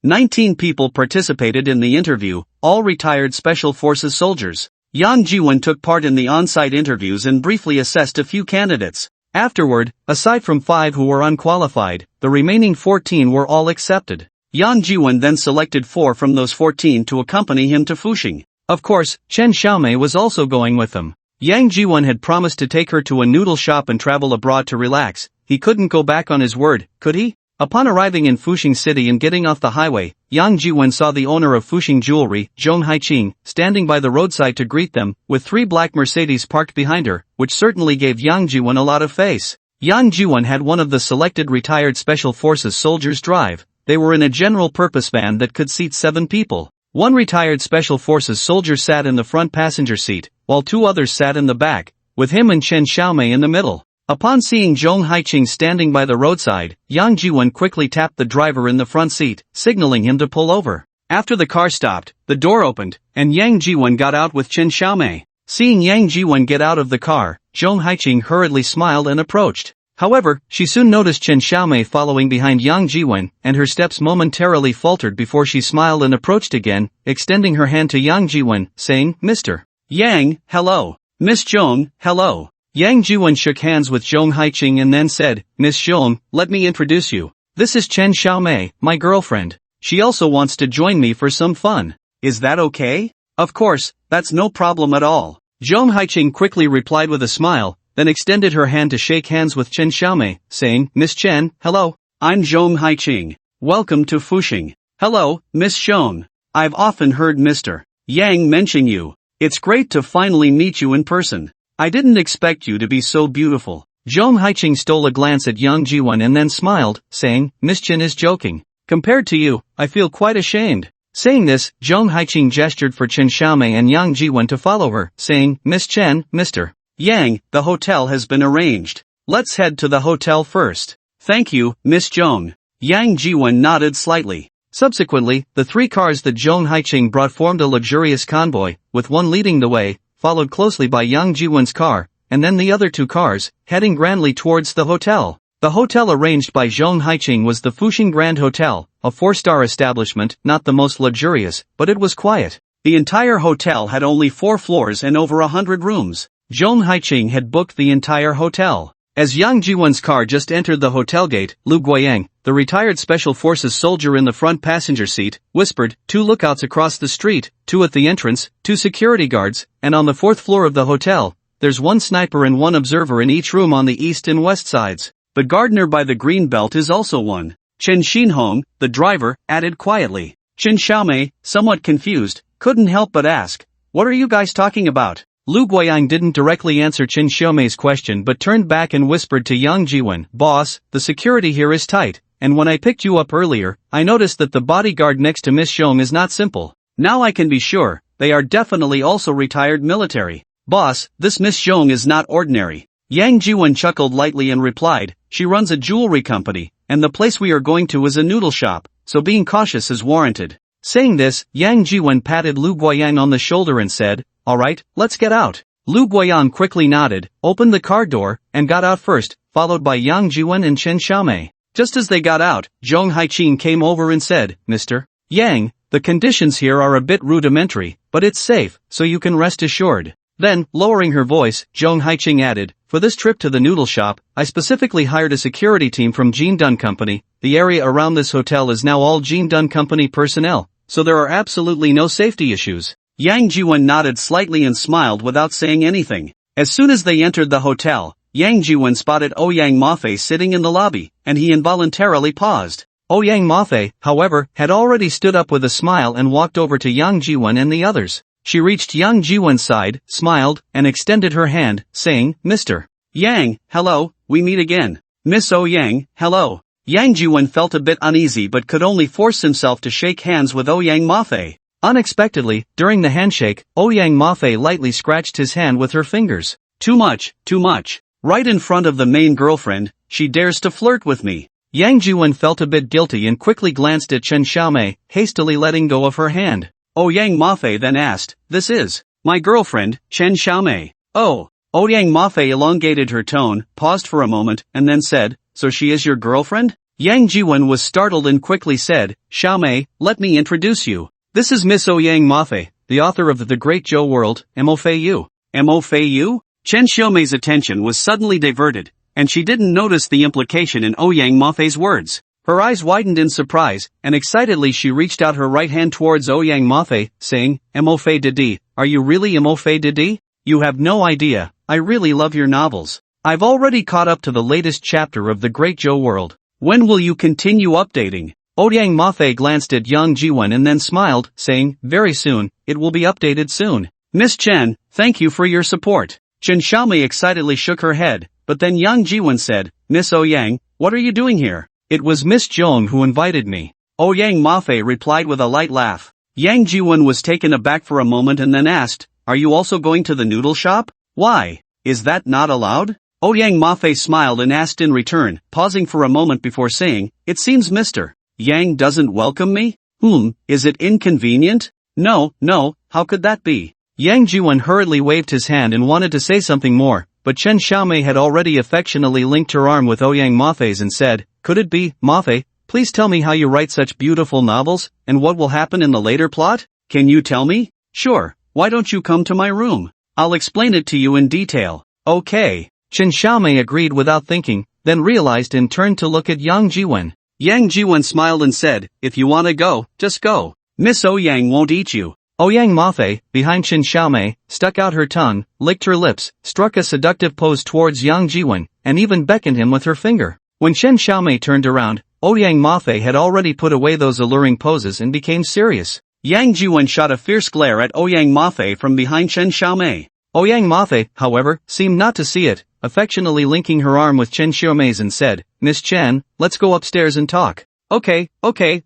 19 people participated in the interview, all retired Special Forces soldiers. Yang Jiwen took part in the on-site interviews and briefly assessed a few candidates. Afterward, aside from 5 who were unqualified, the remaining 14 were all accepted. Yang Jiwen then selected 4 from those 14 to accompany him to Fuxing. Of course, Chen Xiaomei was also going with them. Yang Jiwen had promised to take her to a noodle shop and travel abroad to relax. He couldn't go back on his word, could he? Upon arriving in Fuxing City and getting off the highway, Yang Jiwen saw the owner of Fuxing Jewelry, Zhong Haiqing, standing by the roadside to greet them, with 3 black Mercedes parked behind her, which certainly gave Yang Jiwen a lot of face. Yang Jiwen had one of the selected retired Special Forces soldiers drive. They were in a general-purpose van that could seat 7 people. One retired Special Forces soldier sat in the front passenger seat, while 2 others sat in the back, with him and Chen Xiaomei in the middle. Upon seeing Zhong Haiqing standing by the roadside, Yang Jiwen quickly tapped the driver in the front seat, signaling him to pull over. After the car stopped, the door opened, and Yang Jiwen got out with Chen Xiaomei. Seeing Yang Jiwen get out of the car, Zhong Haiqing hurriedly smiled and approached. However, she soon noticed Chen Xiaomei following behind Yang Jiwen, and her steps momentarily faltered before she smiled and approached again, extending her hand to Yang Jiwen, saying, Mr. Yang, hello. Miss Zhong, hello. Yang Jiwen shook hands with Zhong Haiqing and then said, Miss Zhong, let me introduce you. This is Chen Xiaomei, my girlfriend. She also wants to join me for some fun. Is that okay? Of course, that's no problem at all. Zhong Haiqing quickly replied with a smile, then extended her hand to shake hands with Chen Xiaomei, saying, Miss Chen, hello. I'm Zhong Haiqing. Welcome to Fuxing. Hello, Miss Zhong. I've often heard Mr. Yang mention you. It's great to finally meet you in person. I didn't expect you to be so beautiful. Zhong Haiqing stole a glance at Yang Jiwen and then smiled, saying, Miss Chen is joking. Compared to you, I feel quite ashamed. Saying this, Zhong Haiqing gestured for Chen Xiaomei and Yang Jiwen to follow her, saying, Miss Chen, Mr. Yang, the hotel has been arranged. Let's head to the hotel first. Thank you, Miss Zhong. Yang Jiwen nodded slightly. Subsequently, the three cars that Zhong Haiqing brought formed a luxurious convoy, with one leading the way, followed closely by Yang Jiwen's car, and then the other two cars, heading grandly towards the hotel. The hotel arranged by Zhong Haiqing was the Fuxing Grand Hotel, a 4-star establishment, not the most luxurious, but it was quiet. The entire hotel had only 4 floors and over 100 rooms. Zhong Haiqing had booked the entire hotel. As Yang Jiwen's car just entered the hotel gate, Lu Guiyang, the retired Special Forces soldier in the front passenger seat, whispered, 2 lookouts across the street, 2 at the entrance, 2 security guards, and on the 4th floor of the hotel, there's 1 sniper and 1 observer in each room on the east and west sides. The gardener by the green belt is also one. Chen Xinhong, the driver, added quietly. Chen Xiaomei, somewhat confused, couldn't help but ask, what are you guys talking about? Lu Guiyang didn't directly answer Chen Xiaomei's question but turned back and whispered to Yang Jiwen, Boss, the security here is tight, and when I picked you up earlier, I noticed that the bodyguard next to Miss Zhong is not simple. Now I can be sure, they are definitely also retired military. Boss, this Miss Zhong is not ordinary. Yang Jiwen chuckled lightly and replied, she runs a jewelry company, and the place we are going to is a noodle shop, so being cautious is warranted. Saying this, Yang Jiwen patted Lu Guiyang on the shoulder and said, Alright, let's get out. Lu Guiyang quickly nodded, opened the car door, and got out first, followed by Yang Jiwen and Chen Xiaomei. Just as they got out, Zhong Haiqing came over and said, Mr. Yang, the conditions here are a bit rudimentary, but it's safe, so you can rest assured. Then, lowering her voice, Zhong Haiqing added, for this trip to the noodle shop, I specifically hired a security team from Dun Company. The area around this hotel is now all Dun Company personnel, so there are absolutely no safety issues. Yang Jiwen nodded slightly and smiled without saying anything. As soon as they entered the hotel, Yang Jiwen spotted Ouyang Mafei sitting in the lobby, and he involuntarily paused. Ouyang Mafei, however, had already stood up with a smile and walked over to Yang Jiwen and the others. She reached Yang Jiwen's side, smiled, and extended her hand, saying, Mr. Yang, hello, we meet again. Miss Ouyang, hello. Yang Jiwen felt a bit uneasy but could only force himself to shake hands with Ouyang Mafei. Unexpectedly, during the handshake, Ouyang Mafei lightly scratched his hand with her fingers. Too much, too much. Right in front of the main girlfriend, she dares to flirt with me. Yang Jiwen felt a bit guilty and quickly glanced at Chen Xiaomei, hastily letting go of her hand. Ouyang Mafei then asked, this is my girlfriend, Chen Xiaomei. Oh. Ouyang Mafei elongated her tone, paused for a moment, and then said, so she is your girlfriend? Yang Jiwen was startled and quickly said, Xiaomei, let me introduce you. This is Miss Ouyang Mafei, the author of The Great Zhou World, Mo-Fei-Yu. Mo-Fei-Yu? Chen Xiaomei's attention was suddenly diverted, and she didn't notice the implication in Ouyang Mafei's words. Her eyes widened in surprise, and excitedly she reached out her right hand towards Ouyang Mafei, saying, Mo-Fei Didi, are you really Mo-Fei Didi? You have no idea, I really love your novels. I've already caught up to the latest chapter of The Great Zhou World. When will you continue updating? Ouyang Mafei glanced at Yang Jiwen and then smiled, saying, very soon, it will be updated soon. Miss Chen, thank you for your support. Chen Xiaomei excitedly shook her head, but then Yang Jiwen said, Miss Ouyang, what are you doing here? It was Miss Zhong who invited me. Ouyang Mafei replied with a light laugh. Yang Jiwen was taken aback for a moment and then asked, are you also going to the noodle shop? Why? Is that not allowed? Ouyang Mafei smiled and asked in return, pausing for a moment before saying, it seems Mr. Yang doesn't welcome me? Is it inconvenient? No, how could that be? Yang Jiwen hurriedly waved his hand and wanted to say something more, but Chen Xiaomei had already affectionately linked her arm with Ouyang Mafei's and said, "Could it be, Mafei? Please tell me how you write such beautiful novels, and what will happen in the later plot? Can you tell me? Sure, why don't you come to my room? I'll explain it to you in detail." Okay. Chen Xiaomei agreed without thinking, then realized and turned to look at Yang Jiwen. Yang Jiwen smiled and said, "If you wanna go, just go. Miss Ouyang won't eat you." Ouyang Mafei, behind Chen Xiaomei, stuck out her tongue, licked her lips, struck a seductive pose towards Yang Jiwen, and even beckoned him with her finger. When Chen Xiaomei turned around, Ouyang Mafei had already put away those alluring poses and became serious. Yang Jiwen shot a fierce glare at Ouyang Mafei from behind Chen Xiaomei. Ouyang Mafei, however, seemed not to see it, affectionately linking her arm with Chen Xiaomei's and said, "Miss Chen, let's go upstairs and talk." Okay,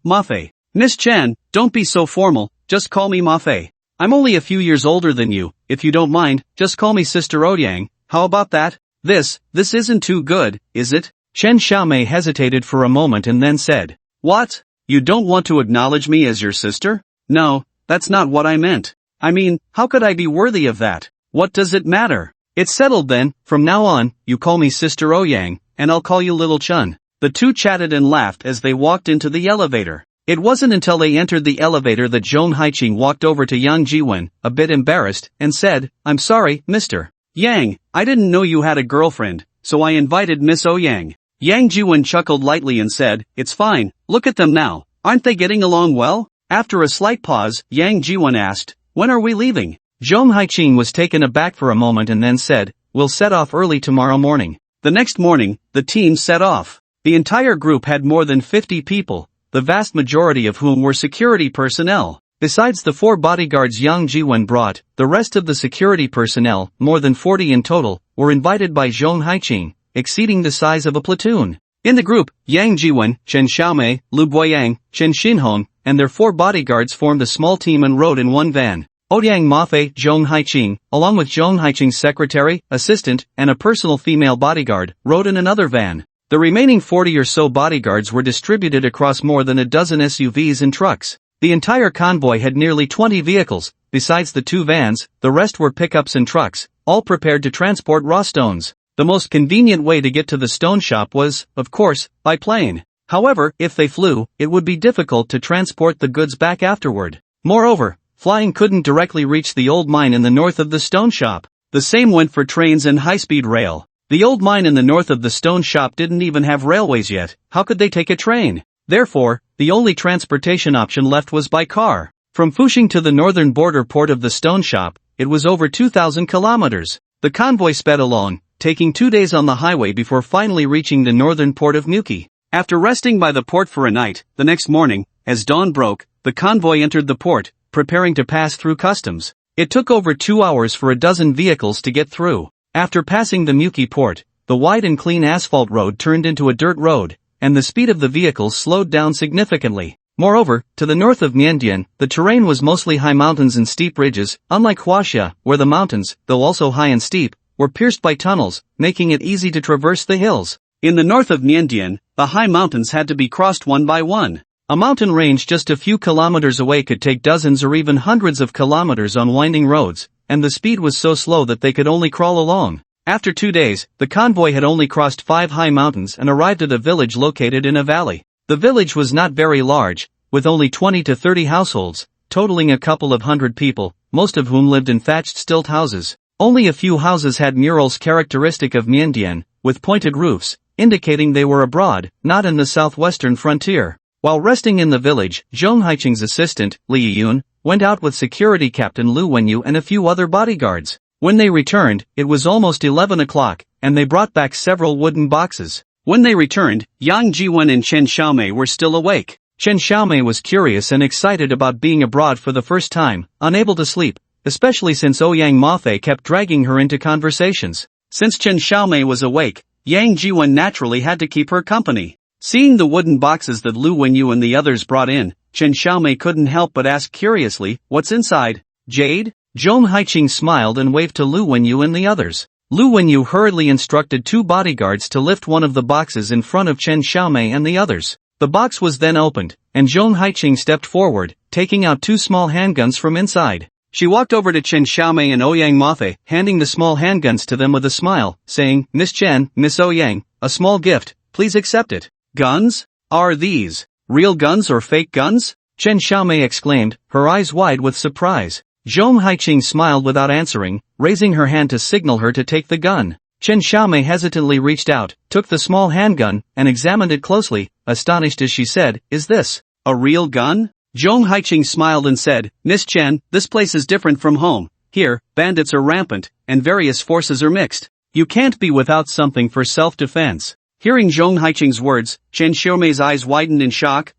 Mafei. Miss Chen, don't be so formal, just call me Mafei. I'm only a few years older than you, if you don't mind, just call me Sister Ouyang, how about that? This isn't too good, is it? Chen Xiaomei hesitated for a moment and then said, "What? You don't want to acknowledge me as your sister?" "No, that's not what I meant. I mean, how could I be worthy of that? What does it matter? It's settled then, from now on, you call me Sister Ouyang, and I'll call you Little Chun." The two chatted and laughed as they walked into the elevator. It wasn't until they entered the elevator that Zhong Haiqing walked over to Yang Jiwen, a bit embarrassed, and said, "I'm sorry, Mr. Yang, I didn't know you had a girlfriend, so I invited Miss Ouyang." Yang Jiwen chuckled lightly and said, "It's fine, look at them now, aren't they getting along well?" After a slight pause, Yang Jiwen asked, "When are we leaving?" Zhong Haiqing was taken aback for a moment and then said, "We'll set off early tomorrow morning." The next morning, the team set off. The entire group had more than 50 people, the vast majority of whom were security personnel. Besides the 4 bodyguards Yang Jiwen brought, the rest of the security personnel, more than 40 in total, were invited by Zhong Haiqing, exceeding the size of a platoon. In the group, Yang Jiwen, Chen Xiaomei, Lu Guoyang, Chen Xinhong, and their 4 bodyguards formed a small team and rode in one van. Ouyang Mafei, Zhong Haiqing, along with Zhong Haiqing's secretary, assistant, and a personal female bodyguard, rode in another van. The remaining 40 or so bodyguards were distributed across more than a dozen SUVs and trucks. The entire convoy had nearly 20 vehicles. Besides the 2 vans, the rest were pickups and trucks, all prepared to transport raw stones. The most convenient way to get to the stone shop was, of course, by plane. However, if they flew, it would be difficult to transport the goods back afterward. Moreover, flying couldn't directly reach the old mine in the north of the stone shop. The same went for trains and high-speed rail. The old mine in the north of the stone shop didn't even have railways yet. How could they take a train? Therefore, the only transportation option left was by car. From Fuxing to the northern border port of the stone shop, it was over 2,000 kilometers. The convoy sped along, taking 2 days on the highway before finally reaching the northern port of Muki. After resting by the port for a night, the next morning, as dawn broke, the convoy entered the port, preparing to pass through customs. It took over 2 hours for a dozen vehicles to get through. After passing the Muki port, the wide and clean asphalt road turned into a dirt road, and the speed of the vehicles slowed down significantly. Moreover, to the north of Miandian, the terrain was mostly high mountains and steep ridges, unlike Huaxia, where the mountains, though also high and steep, were pierced by tunnels, making it easy to traverse the hills. In the north of Miandian, the high mountains had to be crossed one by one. A mountain range just a few kilometers away could take dozens or even hundreds of kilometers on winding roads, and the speed was so slow that they could only crawl along. After 2 days, the convoy had only crossed 5 high mountains and arrived at a village located in a valley. The village was not very large, with only 20 to 30 households, totaling a couple of hundred people, most of whom lived in thatched stilt houses. Only a few houses had murals characteristic of Miandian, with pointed roofs, indicating they were abroad, not in the southwestern frontier. While resting in the village, Zhong Haiqing's assistant, Li Yiyun, went out with security captain Lu Wenyu and a few other bodyguards. When they returned, it was almost 11 o'clock, and they brought back several wooden boxes. When they returned, Yang Jiwen and Chen Xiaomei were still awake. Chen Xiaomei was curious and excited about being abroad for the first time, unable to sleep, especially since Ouyang Mafei kept dragging her into conversations. Since Chen Xiaomei was awake, Yang Jiwen naturally had to keep her company. Seeing the wooden boxes that Lu Wenyu and the others brought in, Chen Xiaomei couldn't help but ask curiously, "What's inside? Jade?" Zhong Haiqing smiled and waved to Lu Wenyu and the others. Lu Wenyu hurriedly instructed 2 bodyguards to lift one of the boxes in front of Chen Xiaomei and the others. The box was then opened, and Zhong Haiqing stepped forward, taking out 2 small handguns from inside. She walked over to Chen Xiaomei and Ouyang Mafe, handing the small handguns to them with a smile, saying, Miss Chen, Miss Ouyang, a small gift, please accept it. Guns? Are these real guns or fake guns? Chen Xiaomei exclaimed, her eyes wide with surprise. Zhong Haiqing smiled without answering, raising her hand to signal her to take the gun. Chen Xiaomei hesitantly reached out, took the small handgun, and examined it closely, astonished as she said, Is this a real gun? Zhong Haiqing smiled and said, Miss Chen, this place is different from home. Here, bandits are rampant, and various forces are mixed. You can't be without something for self-defense. Hearing Zhong Haiqing's words, Chen Xiaomei's eyes widened in shock.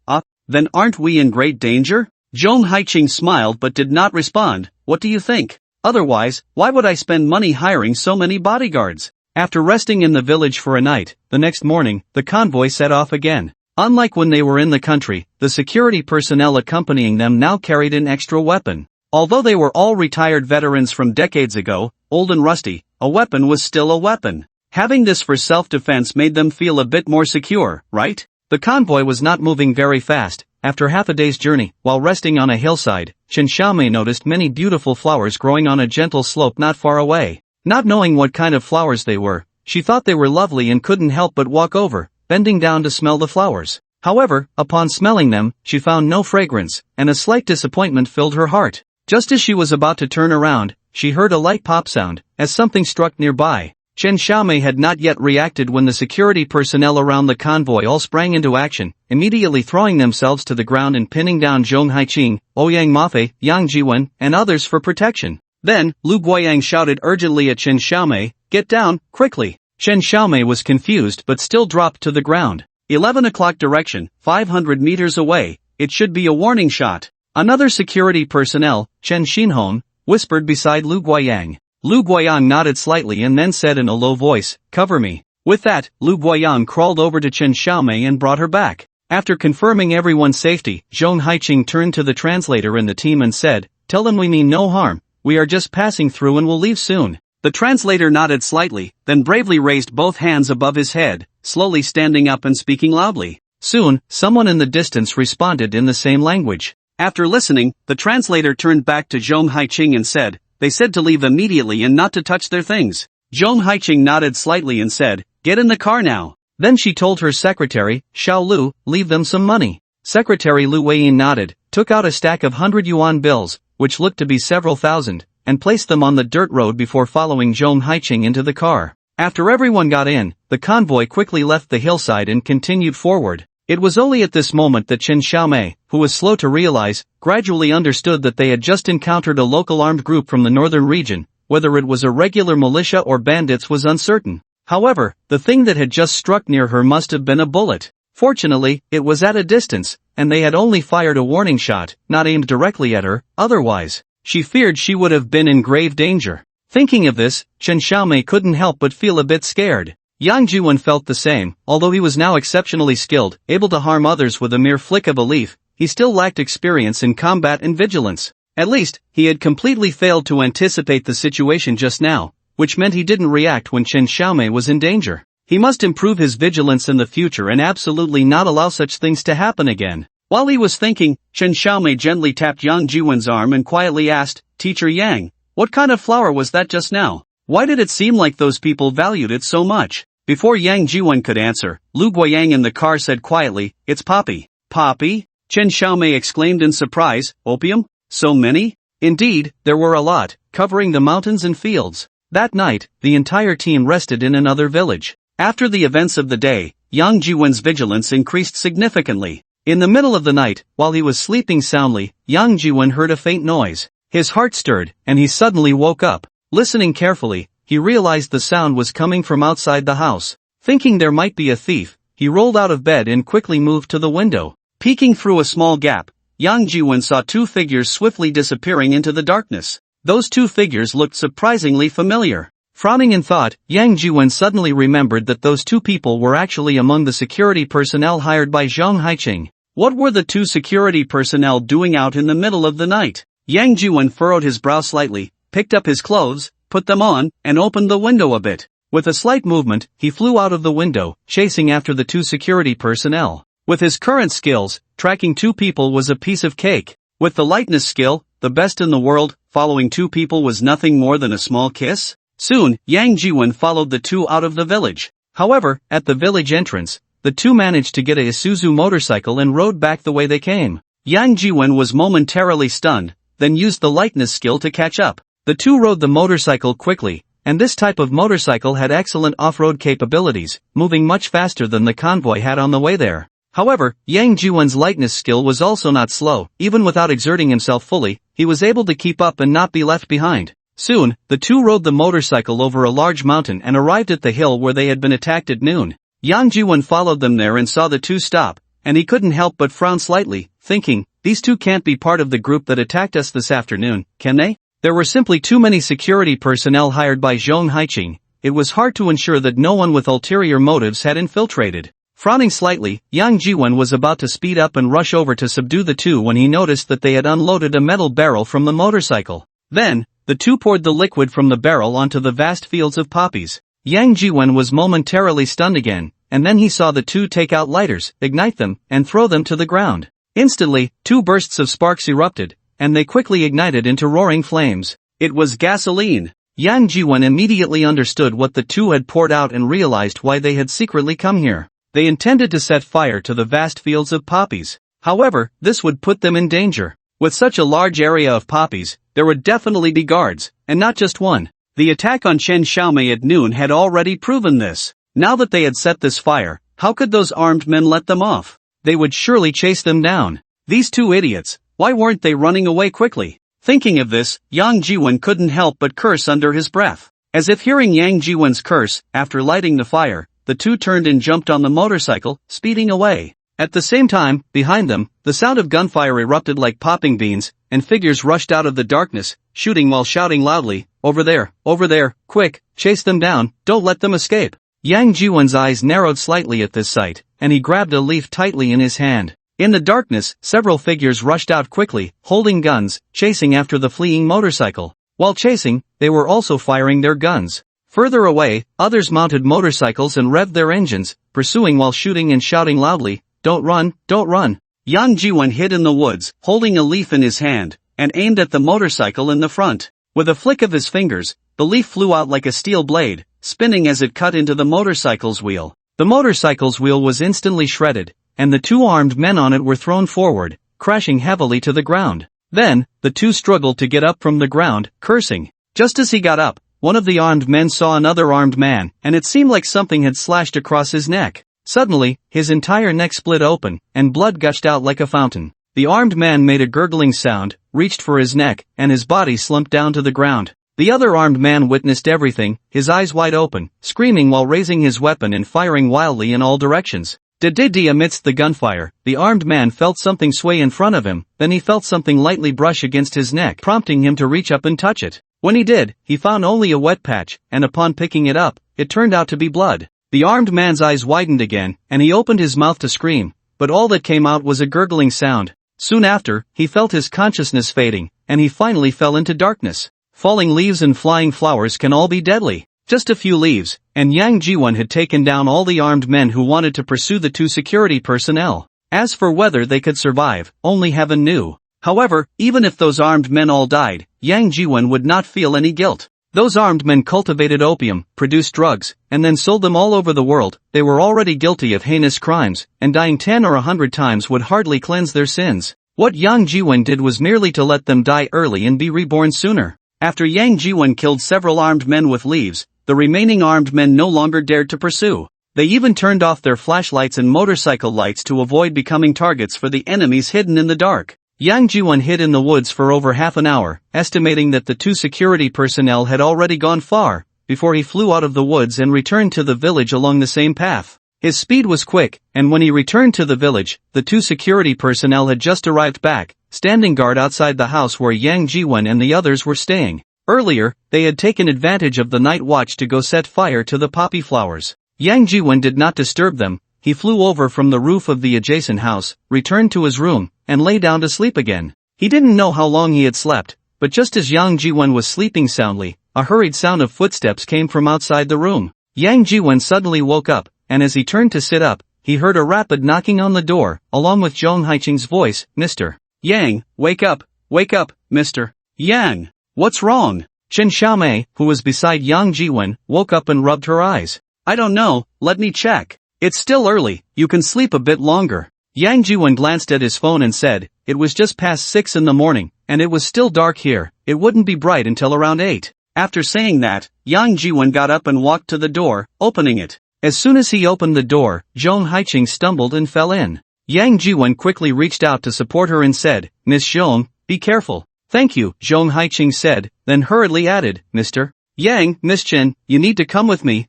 Then aren't we in great danger? Zhong Haiqing smiled but did not respond. What do you think? Otherwise, why would I spend money hiring so many bodyguards? After resting in the village for a night, the next morning, the convoy set off again. Unlike when they were in the country, the security personnel accompanying them now carried an extra weapon. Although they were all retired veterans from decades ago, old and rusty, a weapon was still a weapon. Having this for self-defense made them feel a bit more secure, right? The convoy was not moving very fast. After half a day's journey, while resting on a hillside, Chen Xiaomei noticed many beautiful flowers growing on a gentle slope not far away. Not knowing what kind of flowers they were, she thought they were lovely and couldn't help but walk over, bending down to smell the flowers. However, upon smelling them, she found no fragrance, and a slight disappointment filled her heart. Just as she was about to turn around, she heard a light pop sound, as something struck nearby. Chen Xiaomei had not yet reacted when the security personnel around the convoy all sprang into action, immediately throwing themselves to the ground and pinning down Zhong Haiqing, Ouyang Mafe, Yang Jiwen, and others for protection. Then, Lu Guoyang shouted urgently at Chen Xiaomei, Get down, quickly! Chen Xiaomei was confused but still dropped to the ground. 11 o'clock direction, 500 meters away, it should be a warning shot. Another security personnel, Chen Xinhong, whispered beside Lu Guoyang. Lu Guoyang nodded slightly and then said in a low voice, Cover me. With that, Lu Guoyang crawled over to Chen Xiaomei and brought her back. After confirming everyone's safety, Zhong Haiqing turned to the translator in the team and said, Tell them we mean no harm, we are just passing through and will leave soon. The translator nodded slightly, then bravely raised both hands above his head, slowly standing up and speaking loudly. Soon, someone in the distance responded in the same language. After listening, the translator turned back to Zhong Haiqing and said, They said to leave immediately and not to touch their things. Zhong Haiqing nodded slightly and said, Get in the car now. Then she told her secretary, Xiao Lu, leave them some money. Secretary Lu Weiyin nodded, took out a stack of 100 yuan bills, which looked to be several thousand, and placed them on the dirt road before following Zhong Haiqing into the car. After everyone got in, the convoy quickly left the hillside and continued forward. It was only at this moment that Chen Xiaomei, who was slow to realize, gradually understood that they had just encountered a local armed group from the northern region. Whether it was a regular militia or bandits was uncertain. However, the thing that had just struck near her must have been a bullet. Fortunately, it was at a distance, and they had only fired a warning shot, not aimed directly at her. Otherwise, she feared she would have been in grave danger. Thinking of this, Chen Xiaomei couldn't help but feel a bit scared. Yang Jiwen felt the same. Although he was now exceptionally skilled, able to harm others with a mere flick of a leaf, he still lacked experience in combat and vigilance. At least, he had completely failed to anticipate the situation just now, which meant he didn't react when Chen Xiaomei was in danger. He must improve his vigilance in the future and absolutely not allow such things to happen again. While he was thinking, Chen Xiaomei gently tapped Yang Jiwen's arm and quietly asked, Teacher Yang, what kind of flower was that just now? Why did it seem like those people valued it so much? Before Yang Jiwen could answer, Lu Guoyang in the car said quietly, It's poppy. Poppy? Chen Xiaomei exclaimed in surprise, Opium? So many? Indeed, there were a lot, covering the mountains and fields. That night, the entire team rested in another village. After the events of the day, Yang Jiwen's vigilance increased significantly. In the middle of the night, while he was sleeping soundly, Yang Jiwen heard a faint noise. His heart stirred, and he suddenly woke up. Listening carefully, he realized the sound was coming from outside the house. Thinking there might be a thief, he rolled out of bed and quickly moved to the window. Peeking through a small gap, Yang Jiwen saw two figures swiftly disappearing into the darkness. Those two figures looked surprisingly familiar. Frowning in thought, Yang Jiwen suddenly remembered that those two people were actually among the security personnel hired by Zhong Haiqing. What were the two security personnel doing out in the middle of the night? Yang Jiwen furrowed his brow slightly, picked up his clothes, put them on, and opened the window a bit. With a slight movement, he flew out of the window, chasing after the two security personnel. With his current skills, tracking two people was a piece of cake. With the lightness skill, the best in the world, following two people was nothing more than a small kiss? Soon, Yang Jiwen followed the two out of the village. However, at the village entrance, the two managed to get a Isuzu motorcycle and rode back the way they came. Yang Jiwen was momentarily stunned, then used the lightness skill to catch up. The two rode the motorcycle quickly, and this type of motorcycle had excellent off-road capabilities, moving much faster than the convoy had on the way there. However, Yang Jiwen's lightness skill was also not slow. Even without exerting himself fully, he was able to keep up and not be left behind. Soon, the two rode the motorcycle over a large mountain and arrived at the hill where they had been attacked at noon. Yang Jiwen followed them there and saw the two stop, and he couldn't help but frown slightly, thinking, these two can't be part of the group that attacked us this afternoon, can they? There were simply too many security personnel hired by Zhong Haiqing. It was hard to ensure that no one with ulterior motives had infiltrated. Frowning slightly, Yang Jiwen was about to speed up and rush over to subdue the two when he noticed that they had unloaded a metal barrel from the motorcycle. Then, the two poured the liquid from the barrel onto the vast fields of poppies. Yang Jiwen was momentarily stunned again, and then he saw the two take out lighters, ignite them, and throw them to the ground. Instantly, two bursts of sparks erupted, and they quickly ignited into roaring flames. It was gasoline. Yang Jiwen immediately understood what the two had poured out and realized why they had secretly come here. They intended to set fire to the vast fields of poppies. However, this would put them in danger. With such a large area of poppies, there would definitely be guards, and not just one. The attack on Chen Xiaomei at noon had already proven this. Now that they had set this fire, how could those armed men let them off? They would surely chase them down. These two idiots, why weren't they running away quickly? Thinking of this, Yang Jiwen couldn't help but curse under his breath. As if hearing Yang Jiwen's curse, after lighting the fire, the two turned and jumped on the motorcycle, speeding away. At the same time, behind them, the sound of gunfire erupted like popping beans, and figures rushed out of the darkness, shooting while shouting loudly, over there, quick, chase them down, don't let them escape. Yang Jiwen's eyes narrowed slightly at this sight, and he grabbed a leaf tightly in his hand. In the darkness, several figures rushed out quickly, holding guns, chasing after the fleeing motorcycle. While chasing, they were also firing their guns. Further away, others mounted motorcycles and revved their engines, pursuing while shooting and shouting loudly, don't run, don't run. Yang Jiwen hid in the woods, holding a leaf in his hand, and aimed at the motorcycle in the front. With a flick of his fingers, the leaf flew out like a steel blade, spinning as it cut into the motorcycle's wheel. The motorcycle's wheel was instantly shredded, and the two armed men on it were thrown forward, crashing heavily to the ground. Then, the two struggled to get up from the ground, cursing. Just as he got up, one of the armed men saw another armed man, and it seemed like something had slashed across his neck. Suddenly, his entire neck split open, and blood gushed out like a fountain. The armed man made a gurgling sound, reached for his neck, and his body slumped down to the ground. The other armed man witnessed everything, his eyes wide open, screaming while raising his weapon and firing wildly in all directions. Amidst the gunfire, the armed man felt something sway in front of him, then he felt something lightly brush against his neck, prompting him to reach up and touch it. When he did, he found only a wet patch, and upon picking it up, it turned out to be blood. The armed man's eyes widened again, and he opened his mouth to scream, but all that came out was a gurgling sound. Soon after, he felt his consciousness fading, and he finally fell into darkness. Falling leaves and flying flowers can all be deadly. Just a few leaves, and Yang Jiwen had taken down all the armed men who wanted to pursue the two security personnel. As for whether they could survive, only heaven knew. However, even if those armed men all died, Yang Jiwen would not feel any guilt. Those armed men cultivated opium, produced drugs, and then sold them all over the world. They were already guilty of heinous crimes, and dying 10 or 100 times would hardly cleanse their sins. What Yang Jiwen did was merely to let them die early and be reborn sooner. After Yang Jiwen killed several armed men with leaves, the remaining armed men no longer dared to pursue. They even turned off their flashlights and motorcycle lights to avoid becoming targets for the enemies hidden in the dark. Yang Jiwen hid in the woods for over half an hour, estimating that the two security personnel had already gone far, before he flew out of the woods and returned to the village along the same path. His speed was quick, and when he returned to the village, the two security personnel had just arrived back, standing guard outside the house where Yang Jiwen and the others were staying. Earlier, they had taken advantage of the night watch to go set fire to the poppy flowers. Yang Jiwen did not disturb them. He flew over from the roof of the adjacent house, returned to his room, and lay down to sleep again. He didn't know how long he had slept, but just as Yang Jiwen was sleeping soundly, a hurried sound of footsteps came from outside the room. Yang Jiwen suddenly woke up, and as he turned to sit up, he heard a rapid knocking on the door, along with Zhong Haiqing's voice, "Mr. Yang, wake up, mister. Yang, what's wrong? Chen Xiaomei, who was beside Yang Jiwen, woke up and rubbed her eyes. I don't know, let me check. It's still early, you can sleep a bit longer. Yang Jiwen glanced at his phone and said, it was just past 6 in the morning, and it was still dark here, it wouldn't be bright until around 8. After saying that, Yang Jiwen got up and walked to the door, opening it. As soon as he opened the door, Zhong Haiqing stumbled and fell in. Yang Jiwen quickly reached out to support her and said, Miss Zhong, be careful. Thank you, Zhong Haiqing said, then hurriedly added, Mr. Yang, Miss Chen, you need to come with me.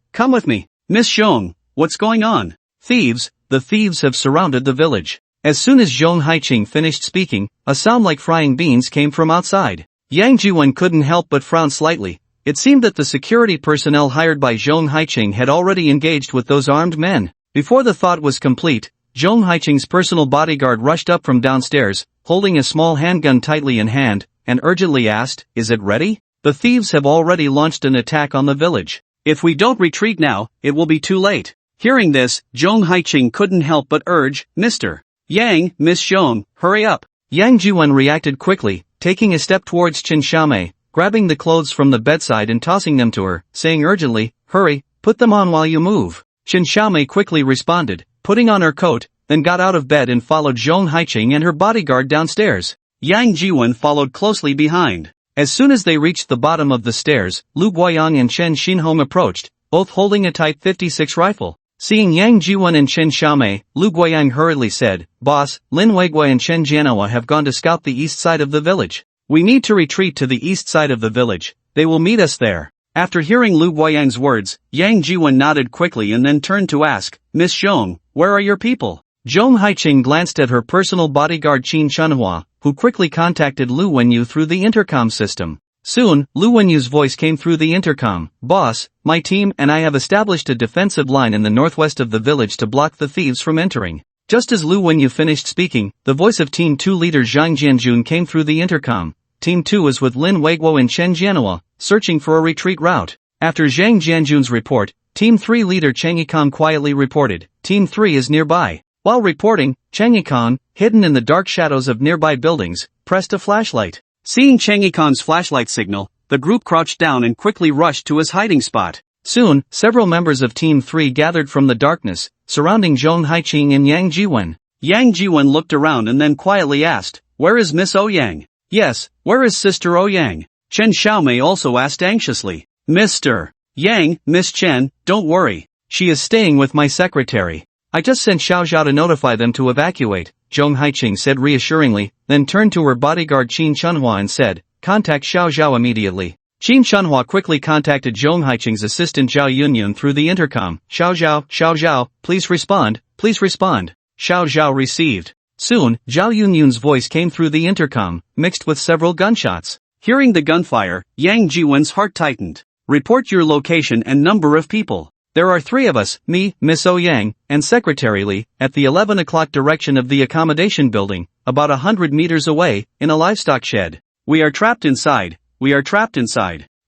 Miss Zhong, what's going on? Thieves, the thieves have surrounded the village. As soon as Zhong Haiqing finished speaking, a sound like frying beans came from outside. Yang Jiwen couldn't help but frown slightly. It seemed that the security personnel hired by Zhong Haiqing had already engaged with those armed men. Before the thought was complete, Zhong Haiqing's personal bodyguard rushed up from downstairs, holding a small handgun tightly in hand, and urgently asked, is it ready? The thieves have already launched an attack on the village. If we don't retreat now, it will be too late. Hearing this, Zhong Haiqing couldn't help but urge, Mr. Yang, Miss Zhong, hurry up. Yang Jiwen reacted quickly, taking a step towards Chen Xiaomei, grabbing the clothes from the bedside and tossing them to her, saying urgently, hurry, put them on while you move. Chen Xiaomei quickly responded, putting on her coat, then got out of bed and followed Zhong Haiqing and her bodyguard downstairs. Yang Jiwen followed closely behind. As soon as they reached the bottom of the stairs, Lu Guoyang and Chen Xinhong approached, both holding a Type 56 rifle. Seeing Yang Jiwen and Chen Xiaomei, Lu Guoyang hurriedly said, Boss, Lin Weiguo and Chen Jianhua have gone to scout the east side of the village. We need to retreat to the east side of the village. They will meet us there. After hearing Lu Guoyang's words, Yang Jiwen nodded quickly and then turned to ask, Miss Zhong, where are your people? Zhong Haiqing glanced at her personal bodyguard Qin Chunhua, who quickly contacted Lu Wenyu through the intercom system. Soon, Lu Wenyu's voice came through the intercom. Boss, my team and I have established a defensive line in the northwest of the village to block the thieves from entering. Just as Lu Wenyu finished speaking, the voice of Team 2 leader Zhang Jianjun came through the intercom. Team 2 is with Lin Weiguo and Chen Jianhua, searching for a retreat route. After Zhang Jianjun's report, Team 3 leader Chang Yikong quietly reported, Team 3 is nearby. While reporting, Chang Yikong, hidden in the dark shadows of nearby buildings, pressed a flashlight. Seeing Chang Yikong's flashlight signal, the group crouched down and quickly rushed to his hiding spot. Soon, several members of Team 3 gathered from the darkness, surrounding Zhong Haiqing and Yang Jiwen. Yang Jiwen looked around and then quietly asked, where is Miss Ouyang? Yes, where is Sister Ouyang? Chen Xiaomei also asked anxiously. Mr. Yang, Miss Chen, don't worry. She is staying with my secretary. I just sent Xiao Zhao to notify them to evacuate, Zhong Haiqing said reassuringly, then turned to her bodyguard Qin Chunhua and said, contact Xiao Zhao immediately. Qin Chunhua quickly contacted Zhong Haiqing's assistant Zhao Yunyun through the intercom. Xiao Zhao, please respond. Xiao Zhao received. Soon, Zhao Yunyun's voice came through the intercom, mixed with several gunshots. Hearing the gunfire, Yang Jiwen's heart tightened. Report your location and number of people. There are 3 of us, me, Miss Ouyang, and Secretary Li, at the 11 o'clock direction of the accommodation building, about 100 meters away, in a livestock shed. We are trapped inside.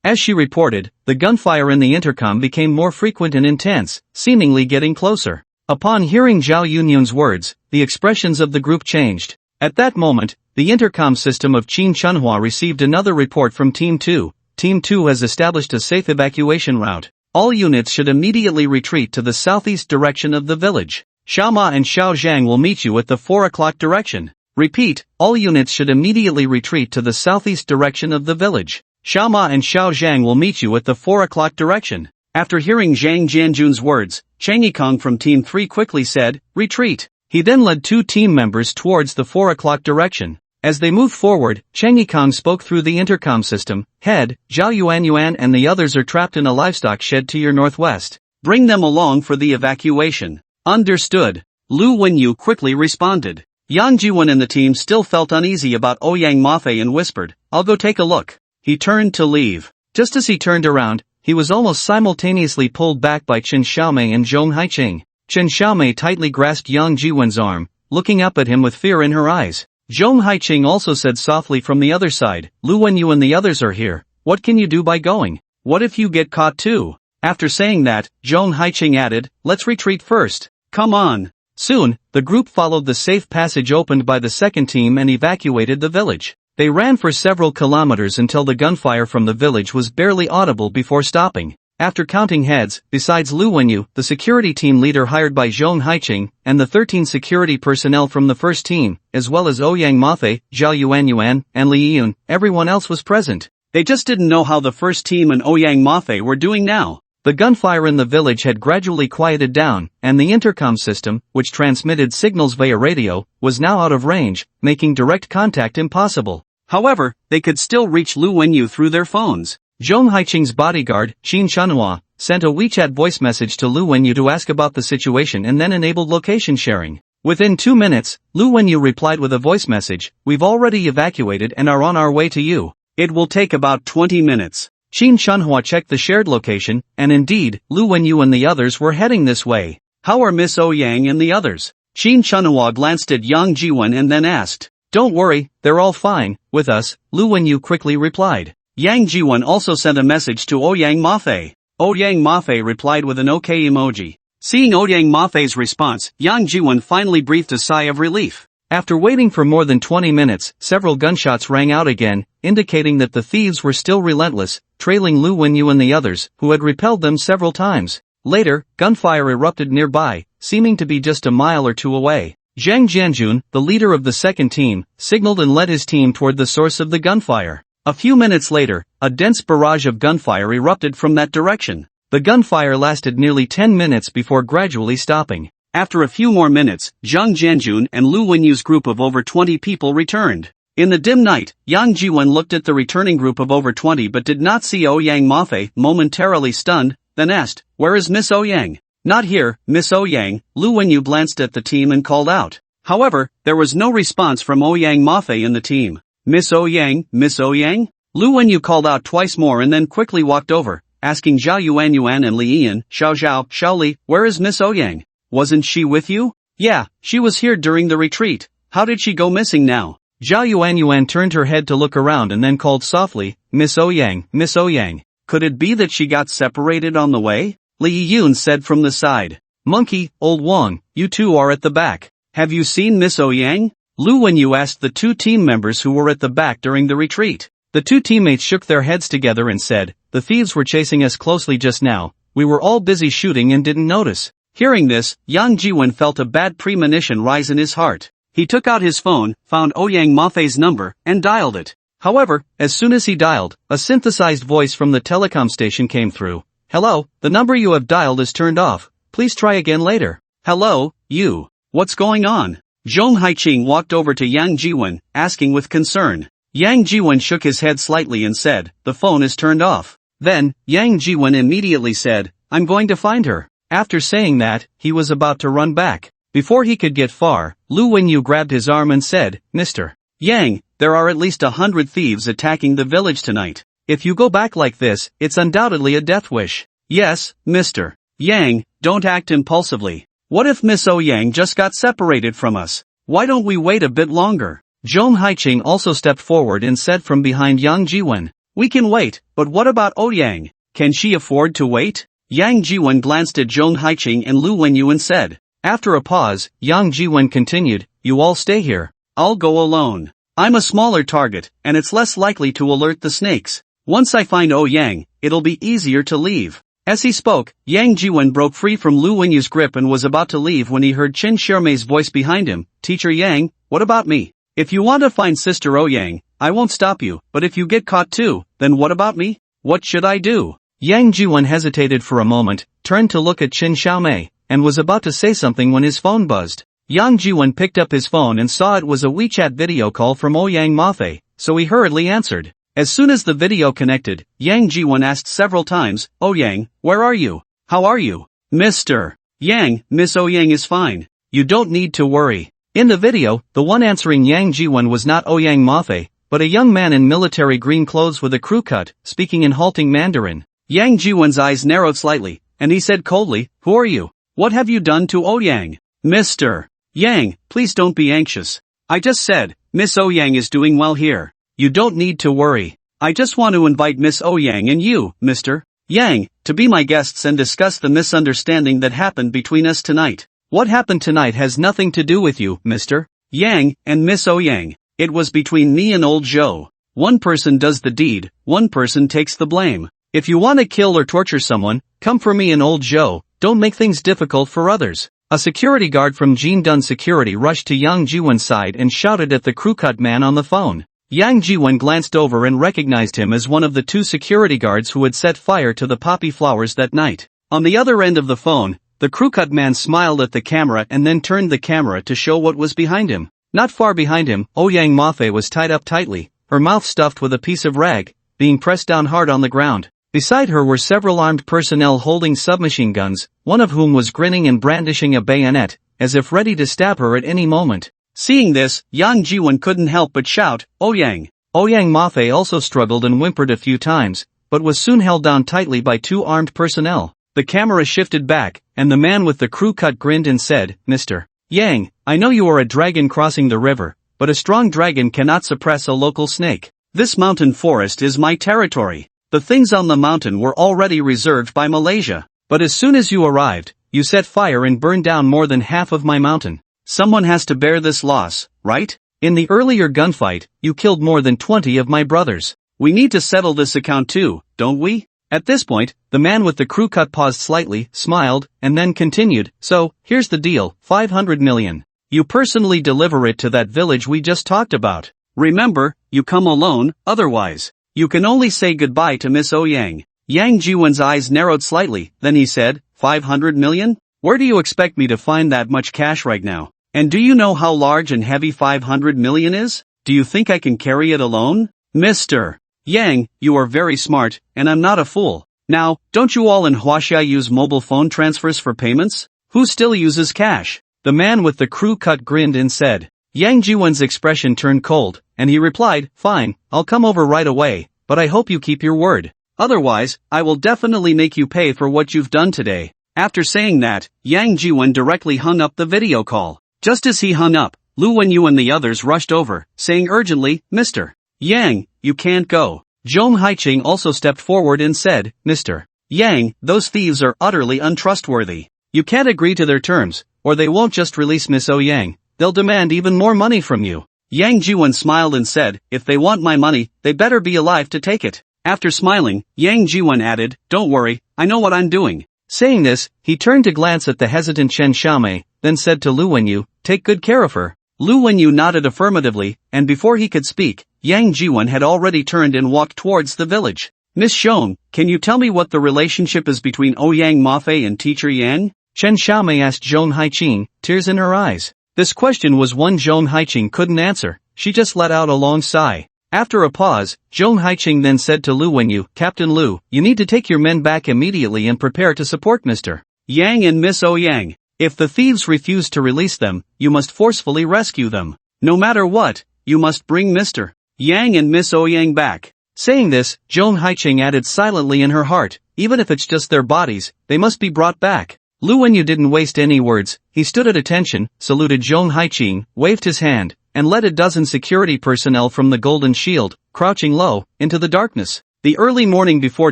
As she reported, the gunfire in the intercom became more frequent and intense, seemingly getting closer. Upon hearing Zhao Yunyun's words, the expressions of the group changed. At that moment, the intercom system of Qin Chunhua received another report from Team 2. Team 2 has established a safe evacuation route. All units should immediately retreat to the southeast direction of the village. Xiao Ma and Xiao Zhang will meet you at the 4 o'clock direction. Repeat, all units should immediately retreat to the southeast direction of the village. Xiao Ma and Xiao Zhang will meet you at the 4 o'clock direction. After hearing Zhang Jianjun's words, Chang Yikong from Team 3 quickly said, retreat. He then led 2 team members towards the 4 o'clock direction. As they moved forward, Chang Yikong spoke through the intercom system, Head, Zhao Yuan and the others are trapped in a livestock shed to your northwest. Bring them along for the evacuation. Understood. Lu Wenyu quickly responded. Yang Jiwen and the team still felt uneasy about Ouyang Mafei and whispered, I'll go take a look. He turned to leave. Just as he turned around, he was almost simultaneously pulled back by Chen Xiaomei and Zhong Haiqing. Chen Xiaomei tightly grasped Yang Jiwen's arm, looking up at him with fear in her eyes. Zhong Haiqing also said softly from the other side, Lu Wenyu and the others are here. What can you do by going? What if you get caught too? After saying that, Zhong Haiqing added, let's retreat first. Come on. Soon, the group followed the safe passage opened by the second team and evacuated the village. They ran for several kilometers until the gunfire from the village was barely audible before stopping. After counting heads, besides Lu Wenyu, the security team leader hired by Zhong Haiqing, and the 13 security personnel from the first team, as well as Ouyang Mafei, Zhao Yuanyuan, and Li Yun, everyone else was present. They just didn't know how the first team and Ouyang Mafei were doing now. The gunfire in the village had gradually quieted down, and the intercom system, which transmitted signals via radio, was now out of range, making direct contact impossible. However, they could still reach Lu Wenyu through their phones. Zhong Haiqing's bodyguard, Qin Shanhua, sent a WeChat voice message to Lu Wenyu to ask about the situation and then enabled location sharing. Within 2 minutes, Lu Wenyu replied with a voice message, "We've already evacuated and are on our way to you. It will take about 20 minutes. Qin Shanhua checked the shared location, and indeed, Lu Wenyu and the others were heading this way. "How are Miss Ouyang and the others?" Qin Shanhua glanced at Yang Jiwen and then asked. "Don't worry, they're all fine, with us," Lu Wenyu quickly replied. Yang Jiwen also sent a message to Ouyang Mafei. Ouyang Mafei replied with an OK emoji. Seeing Ouyang Mafei's response, Yang Jiwen finally breathed a sigh of relief. After waiting for more than 20 minutes, several gunshots rang out again, indicating that the thieves were still relentless, trailing Lu Wenyu and the others, who had repelled them several times. Later, gunfire erupted nearby, seeming to be just a mile or two away. Zhang Jianjun, the leader of the second team, signaled and led his team toward the source of the gunfire. A few minutes later, a dense barrage of gunfire erupted from that direction. The gunfire lasted nearly 10 minutes before gradually stopping. After a few more minutes, Zhang Jianjun and Lu Wenyu's group of over 20 people returned. In the dim night, Yang Jiwen looked at the returning group of over 20 but did not see Ouyang Mafei, momentarily stunned, then asked, "Where is Miss Ouyang?" "Not here, Miss Ouyang," Lu Wenyu glanced at the team and called out. However, there was no response from Ouyang Mafei in the team. "Miss Ouyang, Miss Ouyang?" Lu Wenyu called out twice more and then quickly walked over, asking Zhao Yuanyuan and Li Yian, Xiao Li, "Where is Miss Ouyang? Wasn't she with you?" "Yeah, she was here during the retreat. How did she go missing now?" Zhao Yuanyuan turned her head to look around and then called softly, "Miss Ouyang, Miss Ouyang. Could it be that she got separated on the way?" Li Yun said from the side. "Monkey, old Wang, you two are at the back. Have you seen Miss Ouyang?" Lu Wenyu asked the two team members who were at the back during the retreat. The two teammates shook their heads together and said, "The thieves were chasing us closely just now. We were all busy shooting and didn't notice." Hearing this, Yang Jiwen felt a bad premonition rise in his heart. He took out his phone, found Ouyang Mafei's number, and dialed it. However, as soon as he dialed, a synthesized voice from the telecom station came through. "Hello, the number you have dialed is turned off. Please try again later." "Hello, you. What's going on?" Zhong Haiqing walked over to Yang Jiwen, asking with concern. Yang Jiwen shook his head slightly and said, "The phone is turned off." Then, Yang Jiwen immediately said, "I'm going to find her." After saying that, he was about to run back. Before he could get far, Lu Wenyu grabbed his arm and said, "Mr. Yang, there are at least 100 thieves attacking the village tonight. If you go back like this, it's undoubtedly a death wish." "Yes, Mr. Yang, don't act impulsively. What if Miss Ouyang just got separated from us? Why don't we wait a bit longer?" Zhong Haiqing also stepped forward and said from behind Yang Jiwen, "We can wait, but what about Ouyang? Can she afford to wait?" Yang Jiwen glanced at Zhong Haiqing and Lu Wenyu and said. After a pause, Yang Jiwen continued, "You all stay here. I'll go alone. I'm a smaller target, and it's less likely to alert the snakes. Once I find Ouyang, it'll be easier to leave." As he spoke, Yang Jiwen broke free from Lu Wenyu's grip and was about to leave when he heard Qin Shirmei's voice behind him. "Teacher Yang, what about me? If you want to find Sister Ouyang, I won't stop you, but if you get caught too, then what about me? What should I do?" Yang Jiwen hesitated for a moment, turned to look at Qin Xiaomei, and was about to say something when his phone buzzed. Yang Jiwen picked up his phone and saw it was a WeChat video call from Ouyang Mafei, so he hurriedly answered. As soon as the video connected, Yang Jiwen asked several times, "Ouyang, where are you? How are you?" "Mr. Yang, Miss Ouyang is fine. You don't need to worry." In the video, the one answering Yang Jiwen was not Ouyang Mafei, but a young man in military green clothes with a crew cut, speaking in halting Mandarin. Yang Jiwen's eyes narrowed slightly, and he said coldly, "Who are you? What have you done to Ouyang?" "Mr. Yang, please don't be anxious. I just said, Miss Ouyang is doing well here. You don't need to worry. I just want to invite Miss Ouyang and you, Mr. Yang, to be my guests and discuss the misunderstanding that happened between us tonight. What happened tonight has nothing to do with you, Mr. Yang and Miss Yang. It was between me and old Joe. One person does the deed, one person takes the blame. If you want to kill or torture someone, come for me and old Joe, don't make things difficult for others. A security guard from Jean Dunn Security rushed to Yang Jiwon's side and shouted at the crew-cut man on the phone. Yang Jiwon glanced over and recognized him as one of the two security guards who had set fire to the poppy flowers that night. On the other end of the phone, the crew-cut man smiled at the camera and then turned the camera to show what was behind him. Not far behind him, Yang Mafe was tied up tightly, her mouth stuffed with a piece of rag, being pressed down hard on the ground. Beside her were several armed personnel holding submachine guns, one of whom was grinning and brandishing a bayonet, as if ready to stab her at any moment. Seeing this, Yang Jiwon couldn't help but shout, Yang! Yang Mafe also struggled and whimpered a few times, but was soon held down tightly by two armed personnel. The camera shifted back, and the man with the crew cut grinned and said, Mr. Yang, I know you are a dragon crossing the river, but a strong dragon cannot suppress a local snake. This mountain forest is my territory. The things on the mountain were already reserved by Malaysia, but as soon as you arrived, you set fire and burned down more than half of my mountain. Someone has to bear this loss, right? In the earlier gunfight, you killed more than 20 of my brothers. We need to settle this account too, don't we? At this point, the man with the crew cut paused slightly, smiled, and then continued, so, here's the deal, 500 million. You personally deliver it to that village we just talked about. Remember, you come alone, otherwise, you can only say goodbye to Miss Yang. Yang Jiwon's eyes narrowed slightly, then he said, 500 million? Where do you expect me to find that much cash right now? And do you know how large and heavy 500 million is? Do you think I can carry it alone? Mr. Yang, you are very smart, and I'm not a fool. Now, don't you all in Huaxia use mobile phone transfers for payments? Who still uses cash? The man with the crew cut grinned and said. Yang Jiwon's expression turned cold, and he replied, fine, I'll come over right away, but I hope you keep your word. Otherwise, I will definitely make you pay for what you've done today. After saying that, Yang Jiwon directly hung up the video call. Just as he hung up, Lu Wenyu and the others rushed over, saying urgently, Mr. Yang, you can't go. Zhong Haiqing also stepped forward and said, Mr. Yang, those thieves are utterly untrustworthy. You can't agree to their terms, or they won't just release Miss Yang, they'll demand even more money from you. Yang Jiwon smiled and said, if they want my money, they better be alive to take it. After smiling, Yang Jiwon added, don't worry, I know what I'm doing. Saying this, he turned to glance at the hesitant Chen Xiaomei, then said to Lu Wenyu, take good care of her. Lu Wenyu nodded affirmatively, and before he could speak, Yang Jiwon had already turned and walked towards the village. Miss Shong, can you tell me what the relationship is between Yang Mafe and Teacher Yang? Chen Xiaomei asked Zhong Haiqing, tears in her eyes. This question was one Zhong Haiqing couldn't answer, she just let out a long sigh. After a pause, Zhong Haiqing then said to Lu Wenyu, Captain Lu, you need to take your men back immediately and prepare to support Mr. Yang and Miss Yang. If the thieves refuse to release them, you must forcefully rescue them. No matter what, you must bring Mr. Yang and Miss Yang back. Saying this, Zhong Haiqing added silently in her heart, even if it's just their bodies, they must be brought back. Lu Wenyu didn't waste any words, he stood at attention, saluted Zhong Haiqing, waved his hand, and led a dozen security personnel from the Golden Shield, crouching low, into the darkness. The early morning before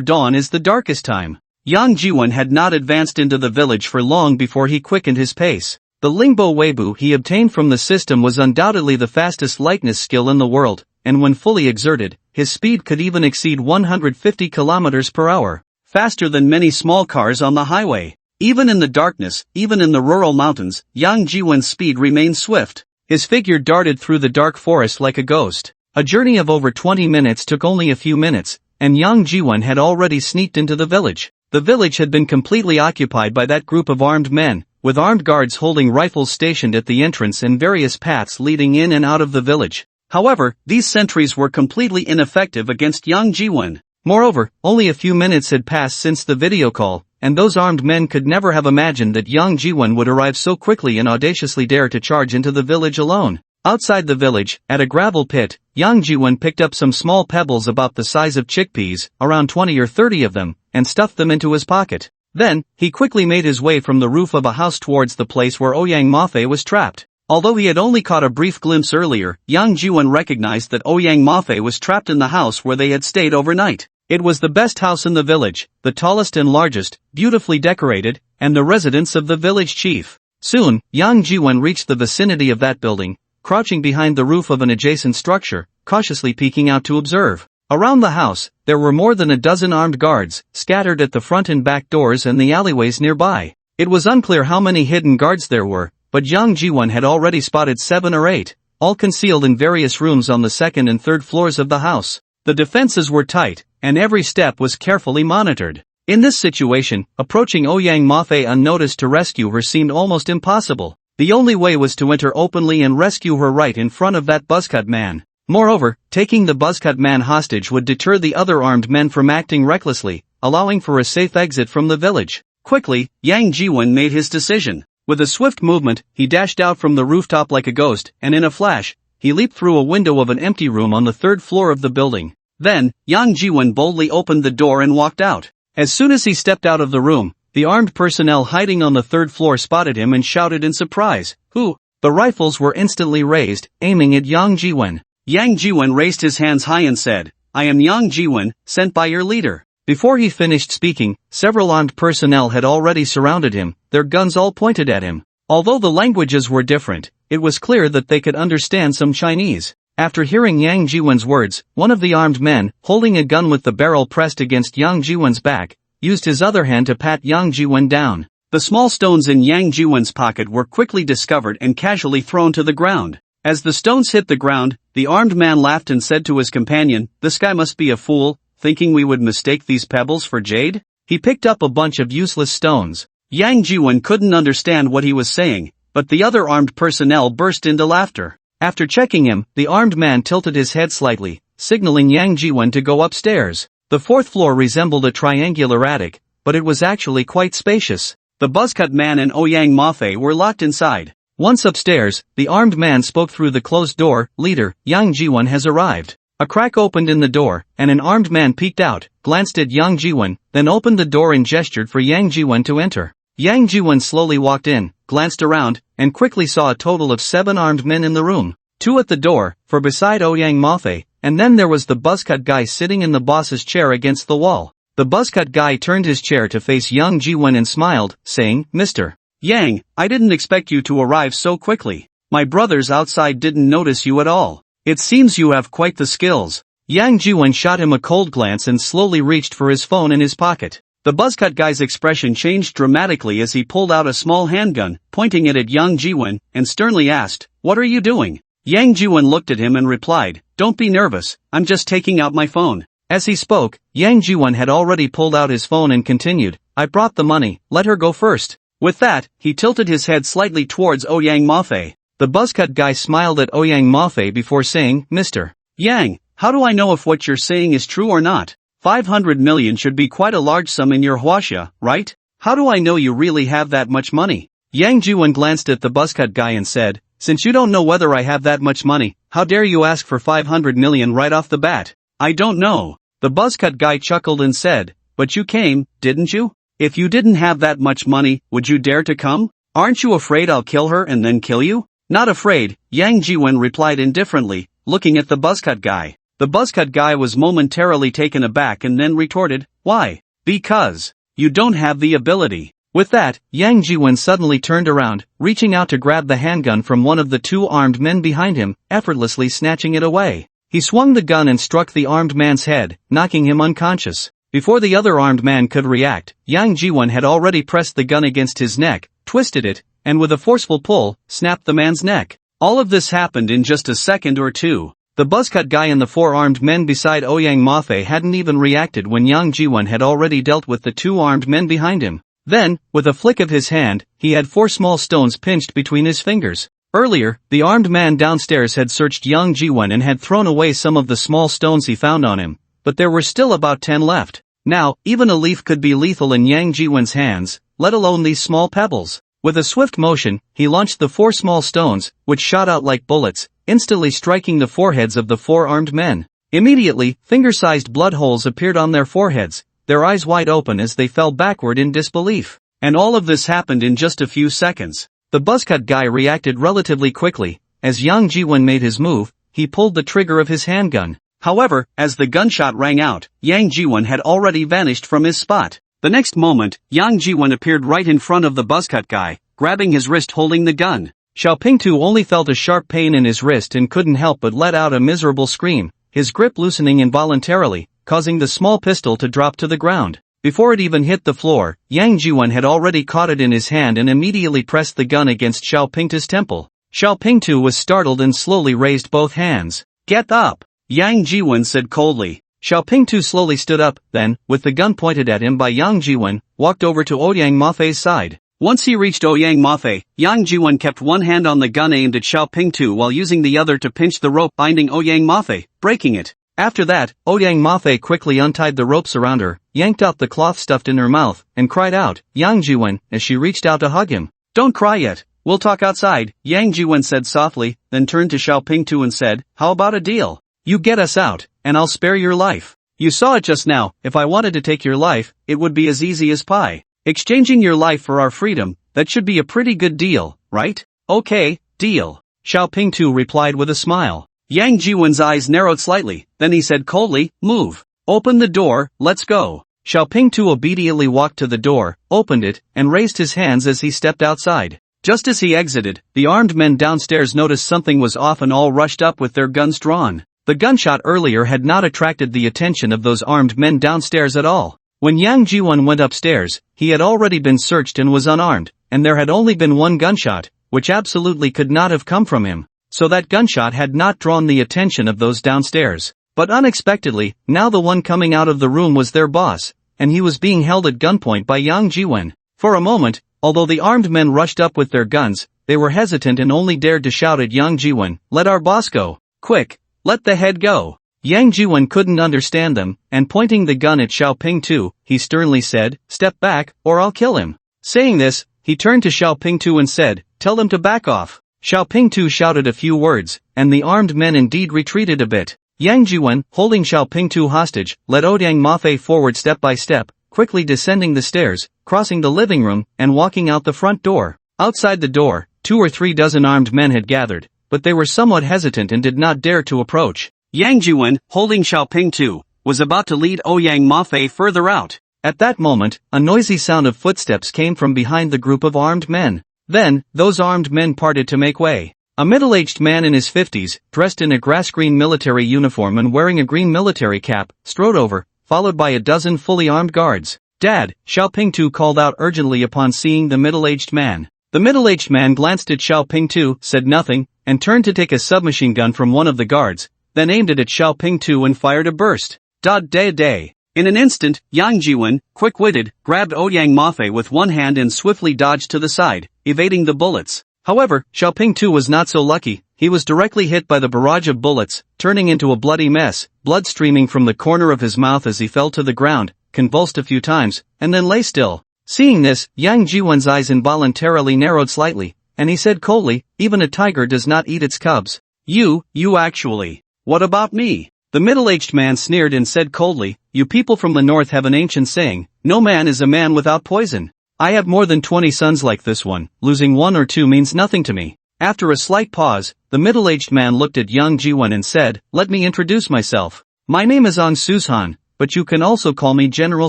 dawn is the darkest time. Yang Jiwon had not advanced into the village for long before he quickened his pace. The Lingbo Weibo he obtained from the system was undoubtedly the fastest lightness skill in the world, and when fully exerted, his speed could even exceed 150 kilometers per hour, faster than many small cars on the highway. Even in the darkness, even in the rural mountains, Yang Jiwon's speed remained swift. His figure darted through the dark forest like a ghost. A journey of over 20 minutes took only a few minutes, and Yang Jiwon had already sneaked into the village. The village had been completely occupied by that group of armed men, with armed guards holding rifles stationed at the entrance and various paths leading in and out of the village. However, these sentries were completely ineffective against Yang Jiwon. Moreover, only a few minutes had passed since the video call, and those armed men could never have imagined that Yang Jiwon would arrive so quickly and audaciously dare to charge into the village alone. Outside the village, at a gravel pit, Yang Jiwon picked up some small pebbles about the size of chickpeas, around 20 or 30 of them, and stuffed them into his pocket. Then, he quickly made his way from the roof of a house towards the place where Yang Mafe was trapped. Although he had only caught a brief glimpse earlier, Yang Jiwon recognized that Yang Mafe was trapped in the house where they had stayed overnight. It was the best house in the village, the tallest and largest, beautifully decorated, and the residence of the village chief. Soon, Yang Jiwen reached the vicinity of that building, crouching behind the roof of an adjacent structure, cautiously peeking out to observe. Around the house, there were more than a dozen armed guards, scattered at the front and back doors and the alleyways nearby. It was unclear how many hidden guards there were, but Yang Jiwen had already spotted 7 or 8, all concealed in various rooms on the second and third floors of the house. The defenses were tight, and every step was carefully monitored. In this situation, approaching Ouyang Mafe unnoticed to rescue her seemed almost impossible. The only way was to enter openly and rescue her right in front of that buzzcut man. Moreover, taking the buzzcut man hostage would deter the other armed men from acting recklessly, allowing for a safe exit from the village. Quickly, Yang Jiwen made his decision. With a swift movement, he dashed out from the rooftop like a ghost, and in a flash, he leaped through a window of an empty room on the 3rd floor of the building. Then, Yang Jiwen boldly opened the door and walked out. As soon as he stepped out of the room, the armed personnel hiding on the 3rd floor spotted him and shouted in surprise, "Who?" The rifles were instantly raised, aiming at Yang Jiwen. Yang Jiwen raised his hands high and said, "I am Yang Jiwen, sent by your leader." Before he finished speaking, several armed personnel had already surrounded him, their guns all pointed at him. Although the languages were different, it was clear that they could understand some Chinese. After hearing Yang Jiwen's words, one of the armed men, holding a gun with the barrel pressed against Yang Jiwen's back, used his other hand to pat Yang Jiwen down. The small stones in Yang Jiwen's pocket were quickly discovered and casually thrown to the ground. As the stones hit the ground, the armed man laughed and said to his companion, "This guy must be a fool, thinking we would mistake these pebbles for jade?" He picked up a bunch of useless stones. Yang Jiwen couldn't understand what he was saying, but the other armed personnel burst into laughter. After checking him, the armed man tilted his head slightly, signaling Yang Jiwen to go upstairs. The 4th floor resembled a triangular attic, but it was actually quite spacious. The buzzcut man and Ouyang Mafe were locked inside. Once upstairs, the armed man spoke through the closed door, "Leader, Yang Jiwen has arrived." A crack opened in the door, and an armed man peeked out, glanced at Yang Jiwen, then opened the door and gestured for Yang Jiwen to enter. Yang Jiwen slowly walked in, glanced around, and quickly saw a total of 7 armed men in the room. 2 at the door, for beside Ouyang Mafe, and then there was the buzzcut guy sitting in the boss's chair against the wall. The buzzcut guy turned his chair to face Yang Jiwen and smiled, saying, "Mr. Yang, I didn't expect you to arrive so quickly. My brothers outside didn't notice you at all. It seems you have quite the skills." Yang Jiwen shot him a cold glance and slowly reached for his phone in his pocket. The buzzcut guy's expression changed dramatically as he pulled out a small handgun, pointing it at Yang Jiwen, and sternly asked, "What are you doing?" Yang Jiwen looked at him and replied, "Don't be nervous, I'm just taking out my phone." As he spoke, Yang Jiwen had already pulled out his phone and continued, "I brought the money, let her go first." With that, he tilted his head slightly towards Ouyang Mafe. The buzzcut guy smiled at Ouyang Mafe before saying, "Mr. Yang, how do I know if what you're saying is true or not? 500 million should be quite a large sum in your huaxia, right? How do I know you really have that much money?" Yang Jiwen glanced at the buzzcut guy and said, "Since you don't know whether I have that much money, how dare you ask for 500 million right off the bat?" "I don't know." The buzzcut guy chuckled and said, "But you came, didn't you? If you didn't have that much money, would you dare to come? Aren't you afraid I'll kill her and then kill you?" "Not afraid," Yang Jiwen replied indifferently, looking at the buzzcut guy. The buzzcut guy was momentarily taken aback and then retorted, "Why?" "Because you don't have the ability." With that, Yang Jiwen suddenly turned around, reaching out to grab the handgun from one of the 2 armed men behind him, effortlessly snatching it away. He swung the gun and struck the armed man's head, knocking him unconscious. Before the other armed man could react, Yang Jiwen had already pressed the gun against his neck, twisted it, and with a forceful pull, snapped the man's neck. All of this happened in just a second or two. The buzzcut guy and the 4 armed men beside Ouyang Mafe hadn't even reacted when Yang Jiwen had already dealt with the 2 armed men behind him. Then, with a flick of his hand, he had 4 small stones pinched between his fingers. Earlier, the armed man downstairs had searched Yang Jiwen and had thrown away some of the small stones he found on him, but there were still about 10 left. Now, even a leaf could be lethal in Yang Jiwen's hands, let alone these small pebbles. With a swift motion, he launched the 4 small stones, which shot out like bullets, instantly striking the foreheads of the 4 armed men. Immediately, finger-sized blood holes appeared on their foreheads, their eyes wide open as they fell backward in disbelief. And all of this happened in just a few seconds. The buzzcut guy reacted relatively quickly. As Yang Jiwen made his move, he pulled the trigger of his handgun. However, as the gunshot rang out, Yang Jiwen had already vanished from his spot. The next moment, Yang Jiwen appeared right in front of the buzzcut guy, grabbing his wrist holding the gun. Xiaopingtu only felt a sharp pain in his wrist and couldn't help but let out a miserable scream, his grip loosening involuntarily, causing the small pistol to drop to the ground. Before it even hit the floor, Yang Jiwen had already caught it in his hand and immediately pressed the gun against Xiaopingtu's temple. Xiaopingtu was startled and slowly raised both hands. "Get up!" Yang Jiwen said coldly. Xiaopingtu slowly stood up, then, with the gun pointed at him by Yang Jiwen, walked over to Ouyang Mafei's side. Once he reached Ouyang Mafei, Yang Jiwen kept one hand on the gun aimed at Xiaopingtu while using the other to pinch the rope binding Ouyang Mafei, breaking it. After that, Ouyang Mafei quickly untied the ropes around her, yanked out the cloth stuffed in her mouth, and cried out, "Yang Jiwen," as she reached out to hug him. "Don't cry yet. We'll talk outside," Yang Jiwen said softly, then turned to Xiaopingtu and said, "How about a deal? You get us out, and I'll spare your life. You saw it just now, if I wanted to take your life, it would be as easy as pie. Exchanging your life for our freedom, that should be a pretty good deal, right?" "Okay, deal," Xiaopingtu replied with a smile. Yang Jiwen's eyes narrowed slightly, then he said coldly, "Move. Open the door, let's go." Xiaopingtu obediently walked to the door, opened it, and raised his hands as he stepped outside. Just as he exited, the armed men downstairs noticed something was off and all rushed up with their guns drawn. The gunshot earlier had not attracted the attention of those armed men downstairs at all. When Yang Jiwen went upstairs, he had already been searched and was unarmed, and there had only been one gunshot, which absolutely could not have come from him. So that gunshot had not drawn the attention of those downstairs. But unexpectedly, now the one coming out of the room was their boss, and he was being held at gunpoint by Yang Jiwen. For a moment, although the armed men rushed up with their guns, they were hesitant and only dared to shout at Yang Jiwen, "Let our boss go. Quick, let the head go." Yang Jiwen couldn't understand them, and pointing the gun at Xiaopingtu, he sternly said, "Step back, or I'll kill him." Saying this, he turned to Xiaopingtu and said, "Tell them to back off." Xiaopingtu shouted a few words, and the armed men indeed retreated a bit. Yang Jiwen, holding Xiaopingtu hostage, led Ouyang Mafei forward step by step, quickly descending the stairs, crossing the living room, and walking out the front door. Outside the door, 2 or 3 dozen armed men had gathered, but they were somewhat hesitant and did not dare to approach. Yang Jiwen, holding Xiaopingtu, was about to lead Ouyang Mafei further out. At that moment, a noisy sound of footsteps came from behind the group of armed men. Then, those armed men parted to make way. A middle-aged man in his 50s, dressed in a grass-green military uniform and wearing a green military cap, strode over, followed by a dozen fully armed guards. "Dad," Xiaopingtu called out urgently upon seeing the middle-aged man. The middle-aged man glanced at Xiaopingtu, said nothing, and turned to take a submachine gun from one of the guards, then aimed it at Xiaopingtu and fired a burst. "Da-da-day." In an instant, Yang Jiwen, quick-witted, grabbed Ouyang Mafei with one hand and swiftly dodged to the side, evading the bullets. However, Xiaopingtu was not so lucky. He was directly hit by the barrage of bullets, turning into a bloody mess, blood streaming from the corner of his mouth as he fell to the ground, convulsed a few times, and then lay still. Seeing this, Yang Jiwen's eyes involuntarily narrowed slightly, and he said coldly, "Even a tiger does not eat its cubs. You actually. What about me?" The middle-aged man sneered and said coldly, "You people from the north have an ancient saying, 'No man is a man without poison.' I have more than 20 sons like this one, losing 1 or 2 means nothing to me." After a slight pause, the middle-aged man looked at Yang Jiwen and said, "Let me introduce myself. My name is Ong Sushan, but you can also call me General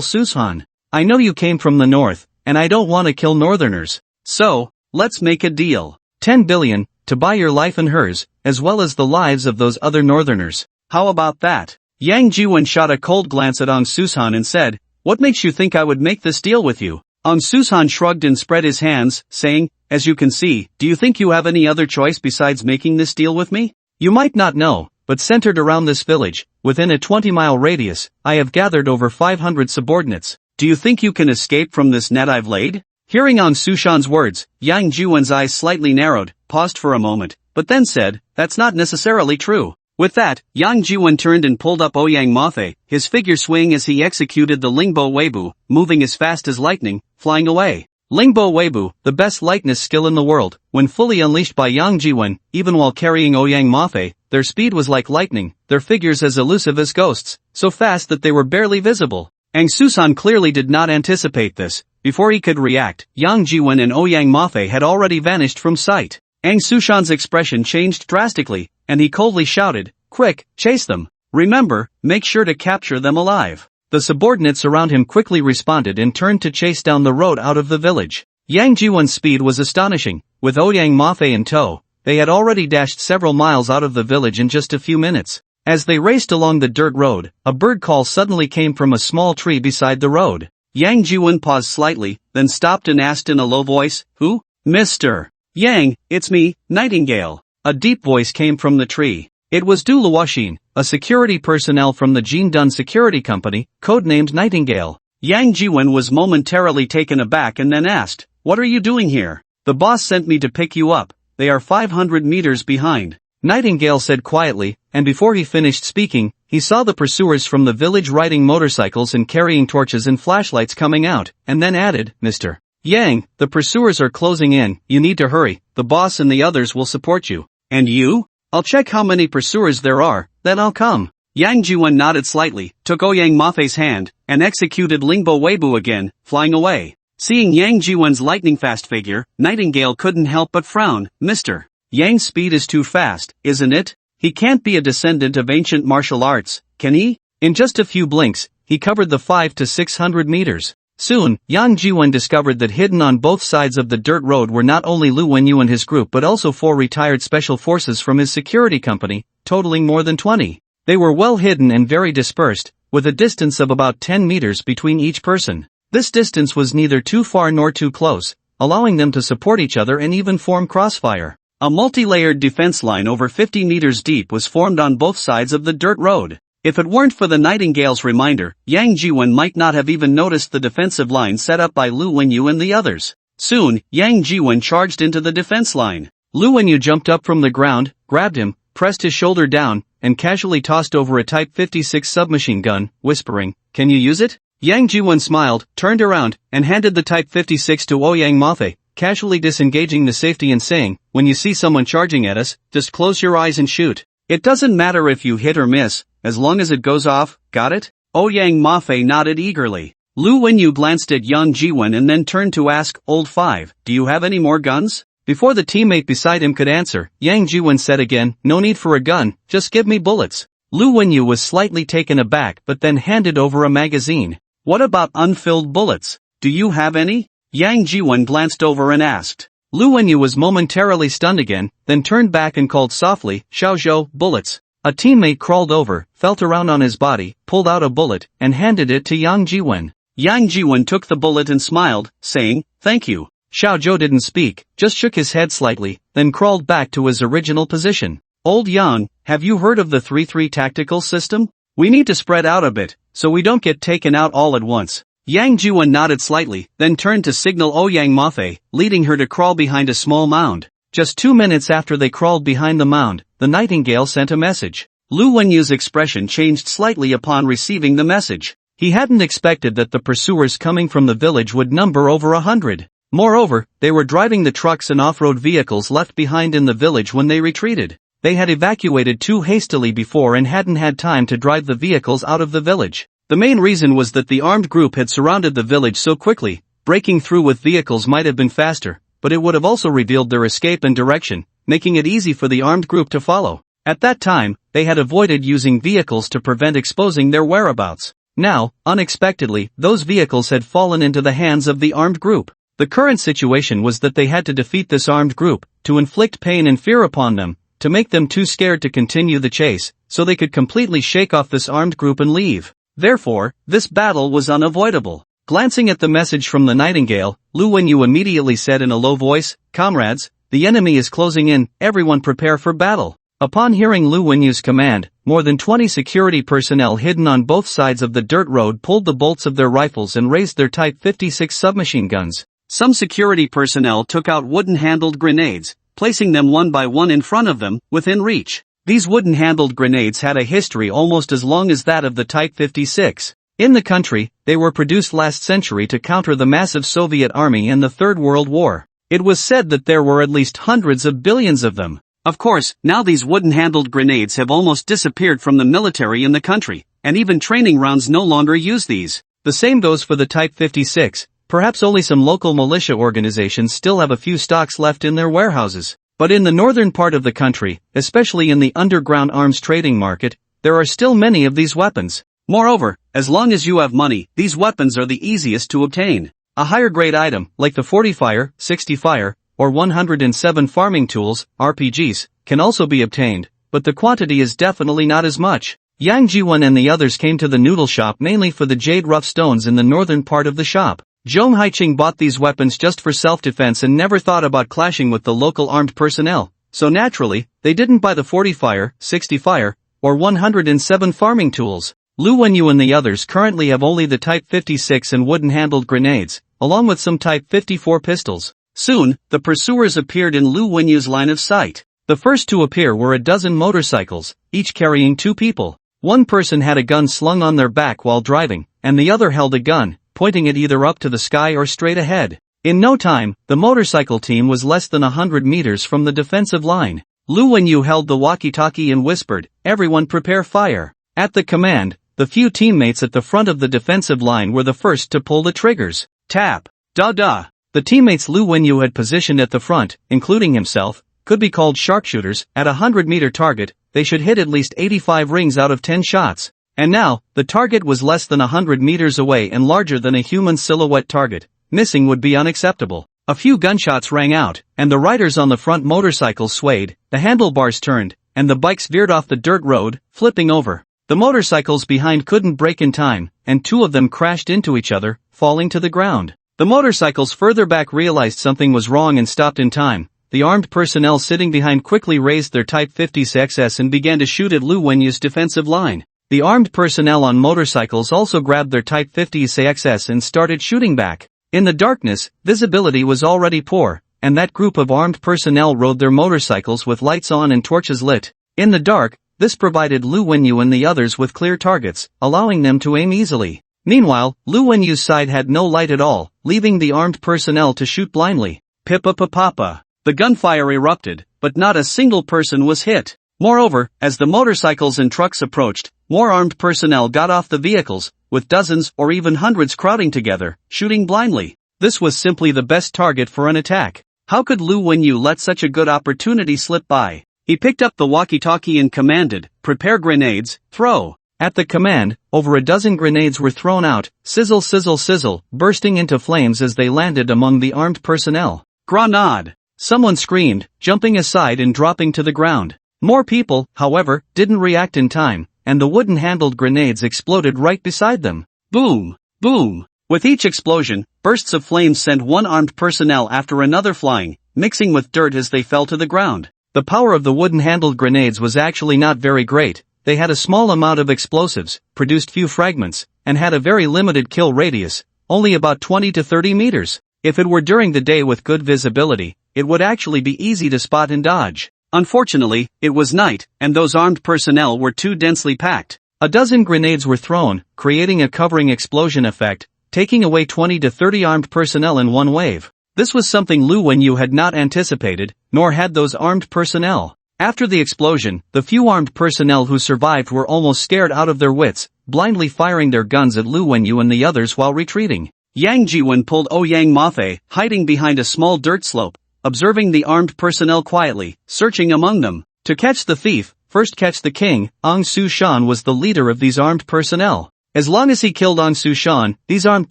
Sushan. I know you came from the north, and I don't want to kill northerners. So, let's make a deal. 10 billion, to buy your life and hers, as well as the lives of those other northerners. How about that?" Yang Jiwen shot a cold glance at Ong Sushan and said, "What makes you think I would make this deal with you?" Ong Sushan shrugged and spread his hands, saying, "As you can see, do you think you have any other choice besides making this deal with me? You might not know, but centered around this village, within a 20-mile radius, I have gathered over 500 subordinates. Do you think you can escape from this net I've laid?" Hearing Ong Sushan's words, Yang Jiwen's eyes slightly narrowed, paused for a moment, but then said, "That's not necessarily true." With that, Yang Jiwen turned and pulled up Ouyang Mafei, his figure swaying as he executed the Lingbo Weibo, moving as fast as lightning, flying away. Lingbo Weibo, the best lightness skill in the world, when fully unleashed by Yang Jiwen, even while carrying Ouyang Mafei, their speed was like lightning, their figures as elusive as ghosts, so fast that they were barely visible. Ong Sushan clearly did not anticipate this. Before he could react, Yang Jiwen and Ouyang Mafei had already vanished from sight. Ong Sushan's expression changed drastically, and he coldly shouted, "Quick, chase them. Remember, make sure to capture them alive." The subordinates around him quickly responded and turned to chase down the road out of the village. Yang Jiwon's speed was astonishing. With Ouyang Mafe in tow, they had already dashed several miles out of the village in just a few minutes. As they raced along the dirt road, a bird call suddenly came from a small tree beside the road. Yang Jiwon paused slightly, then stopped and asked in a low voice, "Who?" "Mr. Yang, it's me, Nightingale." A deep voice came from the tree. It was Du Luoxin, a security personnel from the Jingdun Security Company, codenamed Nightingale. Yang Jiwon was momentarily taken aback and then asked, "What are you doing here?" "The boss sent me to pick you up. They are 500 meters behind," Nightingale said quietly, and before he finished speaking, he saw the pursuers from the village riding motorcycles and carrying torches and flashlights coming out, and then added, "Mr. Yang, the pursuers are closing in, you need to hurry, the boss and the others will support you." "And you?" "I'll check how many pursuers there are, then I'll come." Yang Jiwon nodded slightly, took Ouyang Mafei's hand, and executed Lingbo Weibo again, flying away. Seeing Yang Jiwon's lightning-fast figure, Nightingale couldn't help but frown. "Mr. Yang's speed is too fast, isn't it? He can't be a descendant of ancient martial arts, can he?" In just a few blinks, he covered the 500 to 600 meters. Soon, Yang Jiwon discovered that hidden on both sides of the dirt road were not only Lu Wenyu and his group but also 4 retired special forces from his security company, totaling more than 20. They were well hidden and very dispersed, with a distance of about 10 meters between each person. This distance was neither too far nor too close, allowing them to support each other and even form crossfire. A multi-layered defense line over 50 meters deep was formed on both sides of the dirt road. If it weren't for the Nightingale's reminder, Yang Jiwon might not have even noticed the defensive line set up by Lu Wenyu and the others. Soon, Yang Jiwon charged into the defense line. Lu Wenyu jumped up from the ground, grabbed him, pressed his shoulder down, and casually tossed over a Type 56 submachine gun, whispering, "Can you use it?" Yang Jiwon smiled, turned around, and handed the Type 56 to Ouyang Mafe, casually disengaging the safety and saying, "When you see someone charging at us, just close your eyes and shoot. It doesn't matter if you hit or miss, as long as it goes off, got it?" Ouyang Mafe nodded eagerly. Lu Wenyu glanced at Yang Jiwon and then turned to ask, "Old 5, do you have any more guns?" Before the teammate beside him could answer, Yang Jiwon said again, "No need for a gun, just give me bullets." Lu Wenyu was slightly taken aback but then handed over a magazine. "What about unfilled bullets? Do you have any?" Yang Jiwon glanced over and asked. Lu Wenyu was momentarily stunned again, then turned back and called softly, "Xiaozhou, bullets." A teammate crawled over, felt around on his body, pulled out a bullet, and handed it to Yang Jiwon. Yang Jiwon took the bullet and smiled, saying, "Thank you." Xiaozhou didn't speak, just shook his head slightly, then crawled back to his original position. "Old Yang, have you heard of the 3-3 tactical system? We need to spread out a bit, so we don't get taken out all at once." Yang Jiwon nodded slightly, then turned to signal Ouyang Mafe, leading her to crawl behind a small mound. Just 2 minutes after they crawled behind the mound, the Nightingale sent a message. Lu Wenyu's expression changed slightly upon receiving the message. He hadn't expected that the pursuers coming from the village would number over 100. Moreover, they were driving the trucks and off-road vehicles left behind in the village when they retreated. They had evacuated too hastily before and hadn't had time to drive the vehicles out of the village. The main reason was that the armed group had surrounded the village so quickly. Breaking through with vehicles might have been faster, but it would have also revealed their escape and direction, making it easy for the armed group to follow. At that time, they had avoided using vehicles to prevent exposing their whereabouts. Now, unexpectedly, those vehicles had fallen into the hands of the armed group. The current situation was that they had to defeat this armed group, to inflict pain and fear upon them, to make them too scared to continue the chase, so they could completely shake off this armed group and leave. Therefore, this battle was unavoidable. Glancing at the message from the Nightingale, Lu Wenyu immediately said in a low voice, "Comrades, the enemy is closing in, everyone prepare for battle." Upon hearing Lu Wenyu's command, more than 20 security personnel hidden on both sides of the dirt road pulled the bolts of their rifles and raised their Type 56 submachine guns. Some security personnel took out wooden-handled grenades, placing them one by one in front of them, within reach. These wooden-handled grenades had a history almost as long as that of the Type 56. In the country, they were produced last century to counter the massive Soviet army in the Third World War. It was said that there were at least hundreds of billions of them. Of course, now these wooden-handled grenades have almost disappeared from the military in the country, and even training rounds no longer use these. The same goes for the Type 56. Perhaps only some local militia organizations still have a few stocks left in their warehouses. But in the northern part of the country, especially in the underground arms trading market, there are still many of these weapons. Moreover, as long as you have money, these weapons are the easiest to obtain. A higher grade item, like the 40 fire, 60 fire, or 107 farming tools, RPGs, can also be obtained, but the quantity is definitely not as much. Yang Jiwon and the others came to the noodle shop mainly for the jade rough stones in the northern part of the shop. Zhong Haiqing bought these weapons just for self-defense and never thought about clashing with the local armed personnel, so naturally, they didn't buy the 40 fire, 60 fire, or 107 farming tools. Lu Wenyu and the others currently have only the Type 56 and wooden-handled grenades, along with some Type 54 pistols. Soon, the pursuers appeared in Lu Wenyu's line of sight. The first to appear were a dozen motorcycles, each carrying 2 people. One person had a gun slung on their back while driving, and the other held a gun, pointing it either up to the sky or straight ahead. In no time, the motorcycle team was less than 100 meters from the defensive line. Lu Wenyu held the walkie-talkie and whispered, "Everyone prepare fire." At the command, the few teammates at the front of the defensive line were the first to pull the triggers. Tap. Da-da. The teammates Lu Wenyu had positioned at the front, including himself, could be called sharpshooters. At a 100-meter target, they should hit at least 85 rings out of 10 shots. And now, the target was less than 100 meters away and larger than a human silhouette target. Missing would be unacceptable. A few gunshots rang out, and the riders on the front motorcycles swayed, the handlebars turned, and the bikes veered off the dirt road, flipping over. The motorcycles behind couldn't brake in time, and 2 of them crashed into each other, falling to the ground. The motorcycles further back realized something was wrong and stopped in time. The armed personnel sitting behind quickly raised their Type 50XS and began to shoot at Lu Wenyu's defensive line. The armed personnel on motorcycles also grabbed their Type 50XS and started shooting back. In the darkness, visibility was already poor, and that group of armed personnel rode their motorcycles with lights on and torches lit. In the dark, this provided Lu Wenyu and the others with clear targets, allowing them to aim easily. Meanwhile, Lu Wenyu's side had no light at all, leaving the armed personnel to shoot blindly. Pippa-pa-papa. The gunfire erupted, but not a single person was hit. Moreover, as the motorcycles and trucks approached, more armed personnel got off the vehicles, with dozens or even hundreds crowding together, shooting blindly. This was simply the best target for an attack. How could Lu Wenyu let such a good opportunity slip by? He picked up the walkie-talkie and commanded, "Prepare grenades, throw." At the command, over a dozen grenades were thrown out, sizzle sizzle sizzle, bursting into flames as they landed among the armed personnel. Grenade! Someone screamed, jumping aside and dropping to the ground. More people, however, didn't react in time, and the wooden-handled grenades exploded right beside them. Boom! Boom! With each explosion, bursts of flames sent one armed personnel after another flying, mixing with dirt as they fell to the ground. The power of the wooden-handled grenades was actually not very great. They had a small amount of explosives, produced few fragments, and had a very limited kill radius, only about 20 to 30 meters. If it were during the day with good visibility, it would actually be easy to spot and dodge. Unfortunately, it was night, and those armed personnel were too densely packed. A dozen grenades were thrown, creating a covering explosion effect, taking away 20 to 30 armed personnel in one wave. This was something Lu Wenyu had not anticipated, nor had those armed personnel. After the explosion, the few armed personnel who survived were almost scared out of their wits, blindly firing their guns at Lu Wenyu and the others while retreating. Yang Jiwon pulled Ouyang Mafe, hiding behind a small dirt slope, observing the armed personnel quietly, searching among them. To catch the thief, first catch the king. Ong Su Shan was the leader of these armed personnel. As long as he killed Ong Su Shan, these armed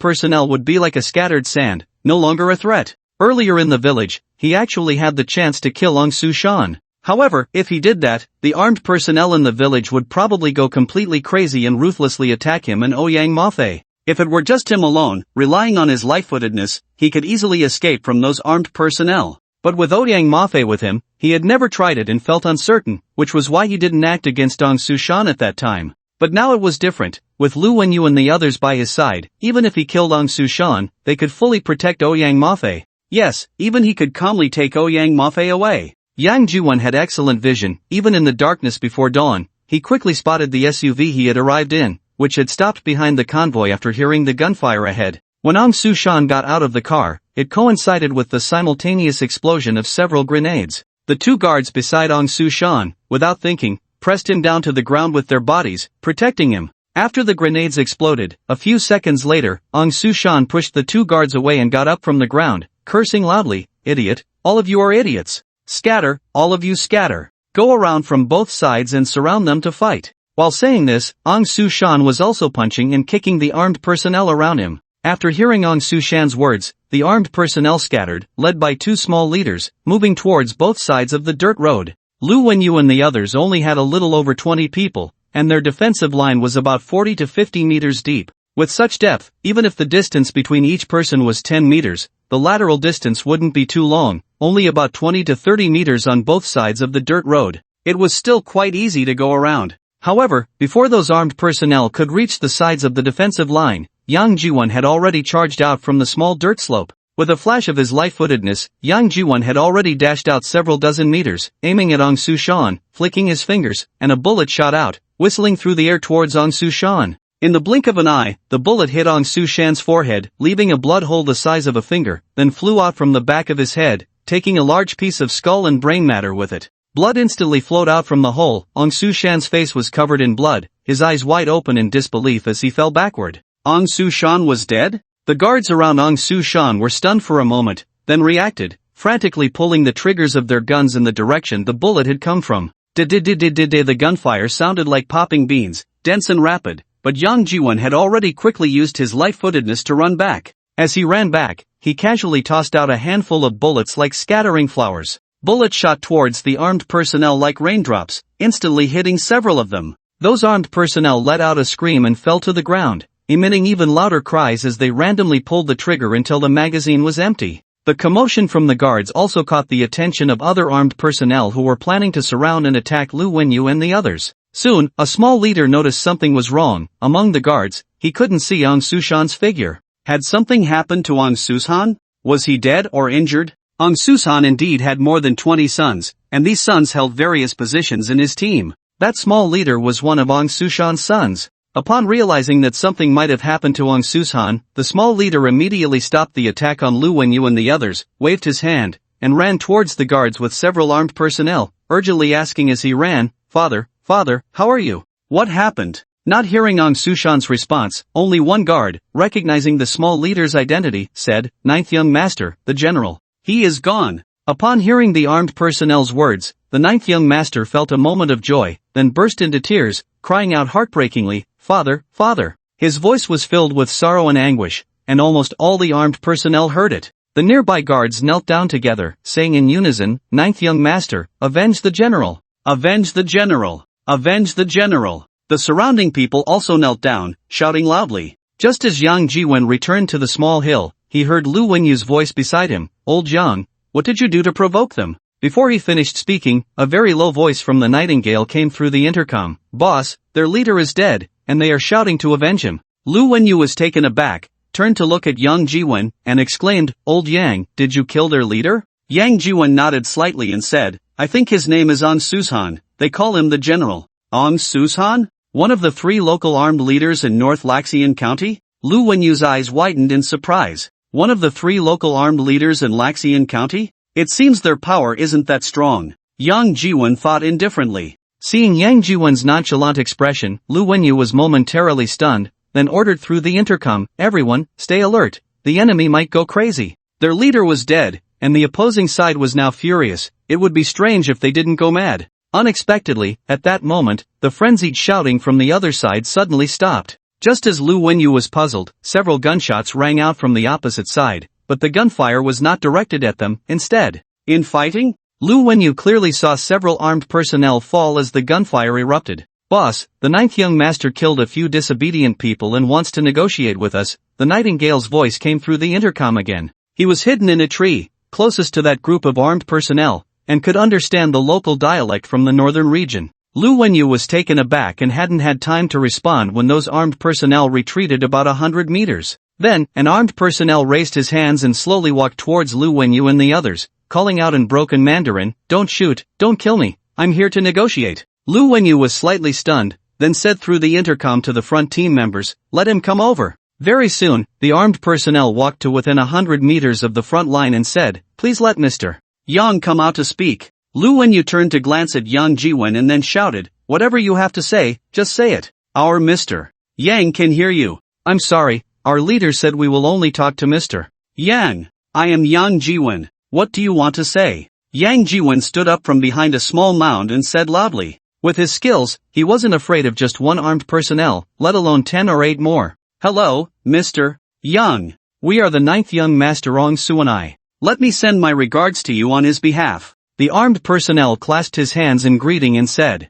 personnel would be like a scattered sand, no longer a threat. Earlier in the village, he actually had the chance to kill Ong Su Shan. However, if he did that, the armed personnel in the village would probably go completely crazy and ruthlessly attack him and Ouyang Mafe. If it were just him alone, relying on his light-footedness, he could easily escape from those armed personnel. But with Ouyang Mafe with him, he had never tried it and felt uncertain, which was why he didn't act against Ong Su Shan at that time. But now it was different. With Lu Wenyu and the others by his side, even if he killed Ong Su Shan, they could fully protect Ouyang Mafe. Yes, even he could calmly take Ouyang Mafe away. Yang Jiwon had excellent vision. Even in the darkness before dawn, he quickly spotted the SUV he had arrived in, which had stopped behind the convoy after hearing the gunfire ahead. When Ong Su Shan got out of the car, it coincided with the simultaneous explosion of several grenades. The 2 guards beside Ong Su Shan, without thinking, pressed him down to the ground with their bodies, protecting him. After the grenades exploded, a few seconds later, Ong Su Shan pushed the 2 guards away and got up from the ground, cursing loudly, "Idiot, all of you are idiots. Scatter, all of you scatter. Go around from both sides and surround them to fight." While saying this, Ong Su Shan was also punching and kicking the armed personnel around him. After hearing Aung Soo Shan's words, the armed personnel scattered, led by two small leaders, moving towards both sides of the dirt road. Lu Wenyu and the others only had a little over 20 people, and their defensive line was about 40 to 50 meters deep. With such depth, even if the distance between each person was 10 meters, the lateral distance wouldn't be too long, only about 20 to 30 meters on both sides of the dirt road. It was still quite easy to go around. However, before those armed personnel could reach the sides of the defensive line, Yang Jiwon had already charged out from the small dirt slope. With a flash of his light-footedness, Yang Jiwon had already dashed out several dozen meters, aiming at Aung Soo Shan, flicking his fingers, and a bullet shot out, whistling through the air towards Aung Soo Shan. In the blink of an eye, the bullet hit Aung Soo Shan's forehead, leaving a blood hole the size of a finger, then flew out from the back of his head, taking a large piece of skull and brain matter with it. Blood instantly flowed out from the hole. Aung Soo Shan's face was covered in blood, his eyes wide open in disbelief as he fell backward. Aung Soo Shan was dead? The guards around Aung Soo Shan were stunned for a moment, then reacted, frantically pulling the triggers of their guns in the direction the bullet had come from. The gunfire sounded like popping beans, dense and rapid, but Yang Jiwon had already quickly used his light-footedness to run back. As he ran back, he casually tossed out a handful of bullets like scattering flowers. Bullets shot towards the armed personnel like raindrops, instantly hitting several of them. Those armed personnel let out a scream and fell to the ground, emitting even louder cries as they randomly pulled the trigger until the magazine was empty. The commotion from the guards also caught the attention of other armed personnel who were planning to surround and attack Lu Wenyu and the others. Soon, a small leader noticed something was wrong. Among the guards, he couldn't see Aung Soo Shan's figure. Had something happened to Aung Soo Shan? Was he dead or injured? Aung Soo Shan indeed had more than 20 sons, and these sons held various positions in his team. That small leader was one of Aung Soo Shan's sons. Upon realizing that something might have happened to Aung Soo Shan, the small leader immediately stopped the attack on Lu Wenyu and the others, waved his hand, and ran towards the guards with several armed personnel, urgently asking as he ran, "Father, Father, how are you? What happened?" Not hearing Aung Soo Shan's response, only one guard, recognizing the small leader's identity, said, "Ninth young master, the general. He is gone." Upon hearing the armed personnel's words, the ninth young master felt a moment of joy, then burst into tears, crying out heartbreakingly, "Father, Father." His voice was filled with sorrow and anguish, and almost all the armed personnel heard it. The nearby guards knelt down together, saying in unison, "Ninth young master, avenge the general! Avenge the general! Avenge the general!" The surrounding people also knelt down, shouting loudly. Just as Yang Jiwon returned to the small hill, he heard Lu Wenyu's voice beside him, "Old Yang, what did you do to provoke them?" Before he finished speaking, a very low voice from the nightingale came through the intercom. "Boss, their leader is dead, and they are shouting to avenge him." Lu Wenyu was taken aback, turned to look at Yang Jiwon, and exclaimed, "Old Yang, did you kill their leader?" Yang Jiwon nodded slightly and said, "I think his name is Aung Soo Shan. They call him the general." Aung Soo Shan? One of the 3 local armed leaders in North Laxian County? Lu Wenyu's eyes widened in surprise. One of the 3 local armed leaders in Laxian County? It seems their power isn't that strong. Yang Jiwon thought indifferently. Seeing Yang Jiwon's nonchalant expression, Lu Wenyu was momentarily stunned, then ordered through the intercom, "Everyone, stay alert. The enemy might go crazy." Their leader was dead, and the opposing side was now furious. It would be strange if they didn't go mad. Unexpectedly, at that moment, the frenzied shouting from the other side suddenly stopped. Just as Lu Wenyu was puzzled, several gunshots rang out from the opposite side, but the gunfire was not directed at them. Instead, in fighting, Lu Wenyu clearly saw several armed personnel fall as the gunfire erupted. "Boss, the 9th young master killed a few disobedient people and wants to negotiate with us." The nightingale's voice came through the intercom again. He was hidden in a tree, closest to that group of armed personnel, and could understand the local dialect from the northern region. Lu Wenyu was taken aback and hadn't had time to respond when those armed personnel retreated about 100 meters. Then, an armed personnel raised his hands and slowly walked towards Lu Wenyu and the others, calling out in broken Mandarin, "Don't shoot, don't kill me, I'm here to negotiate." Lu Wenyu was slightly stunned, then said through the intercom to the front team members, "Let him come over." Very soon, the armed personnel walked to within 100 meters of the front line and said, "Please let Mr. Yang come out to speak." Lu Wenyu turned to glance at Yang Jiwon and then shouted, "Whatever you have to say, just say it. Our Mr. Yang can hear you." "I'm sorry, our leader said we will only talk to Mr. Yang. I am Yang Jiwon. What do you want to say?" Yang Jiwon stood up from behind a small mound and said loudly. With his skills, he wasn't afraid of just one armed personnel, let alone 10 or 8 more. "Hello, Mr. Young. We are the ninth young master Ong Suanai. Let me send my regards to you on his behalf. The armed personnel clasped his hands in greeting and said,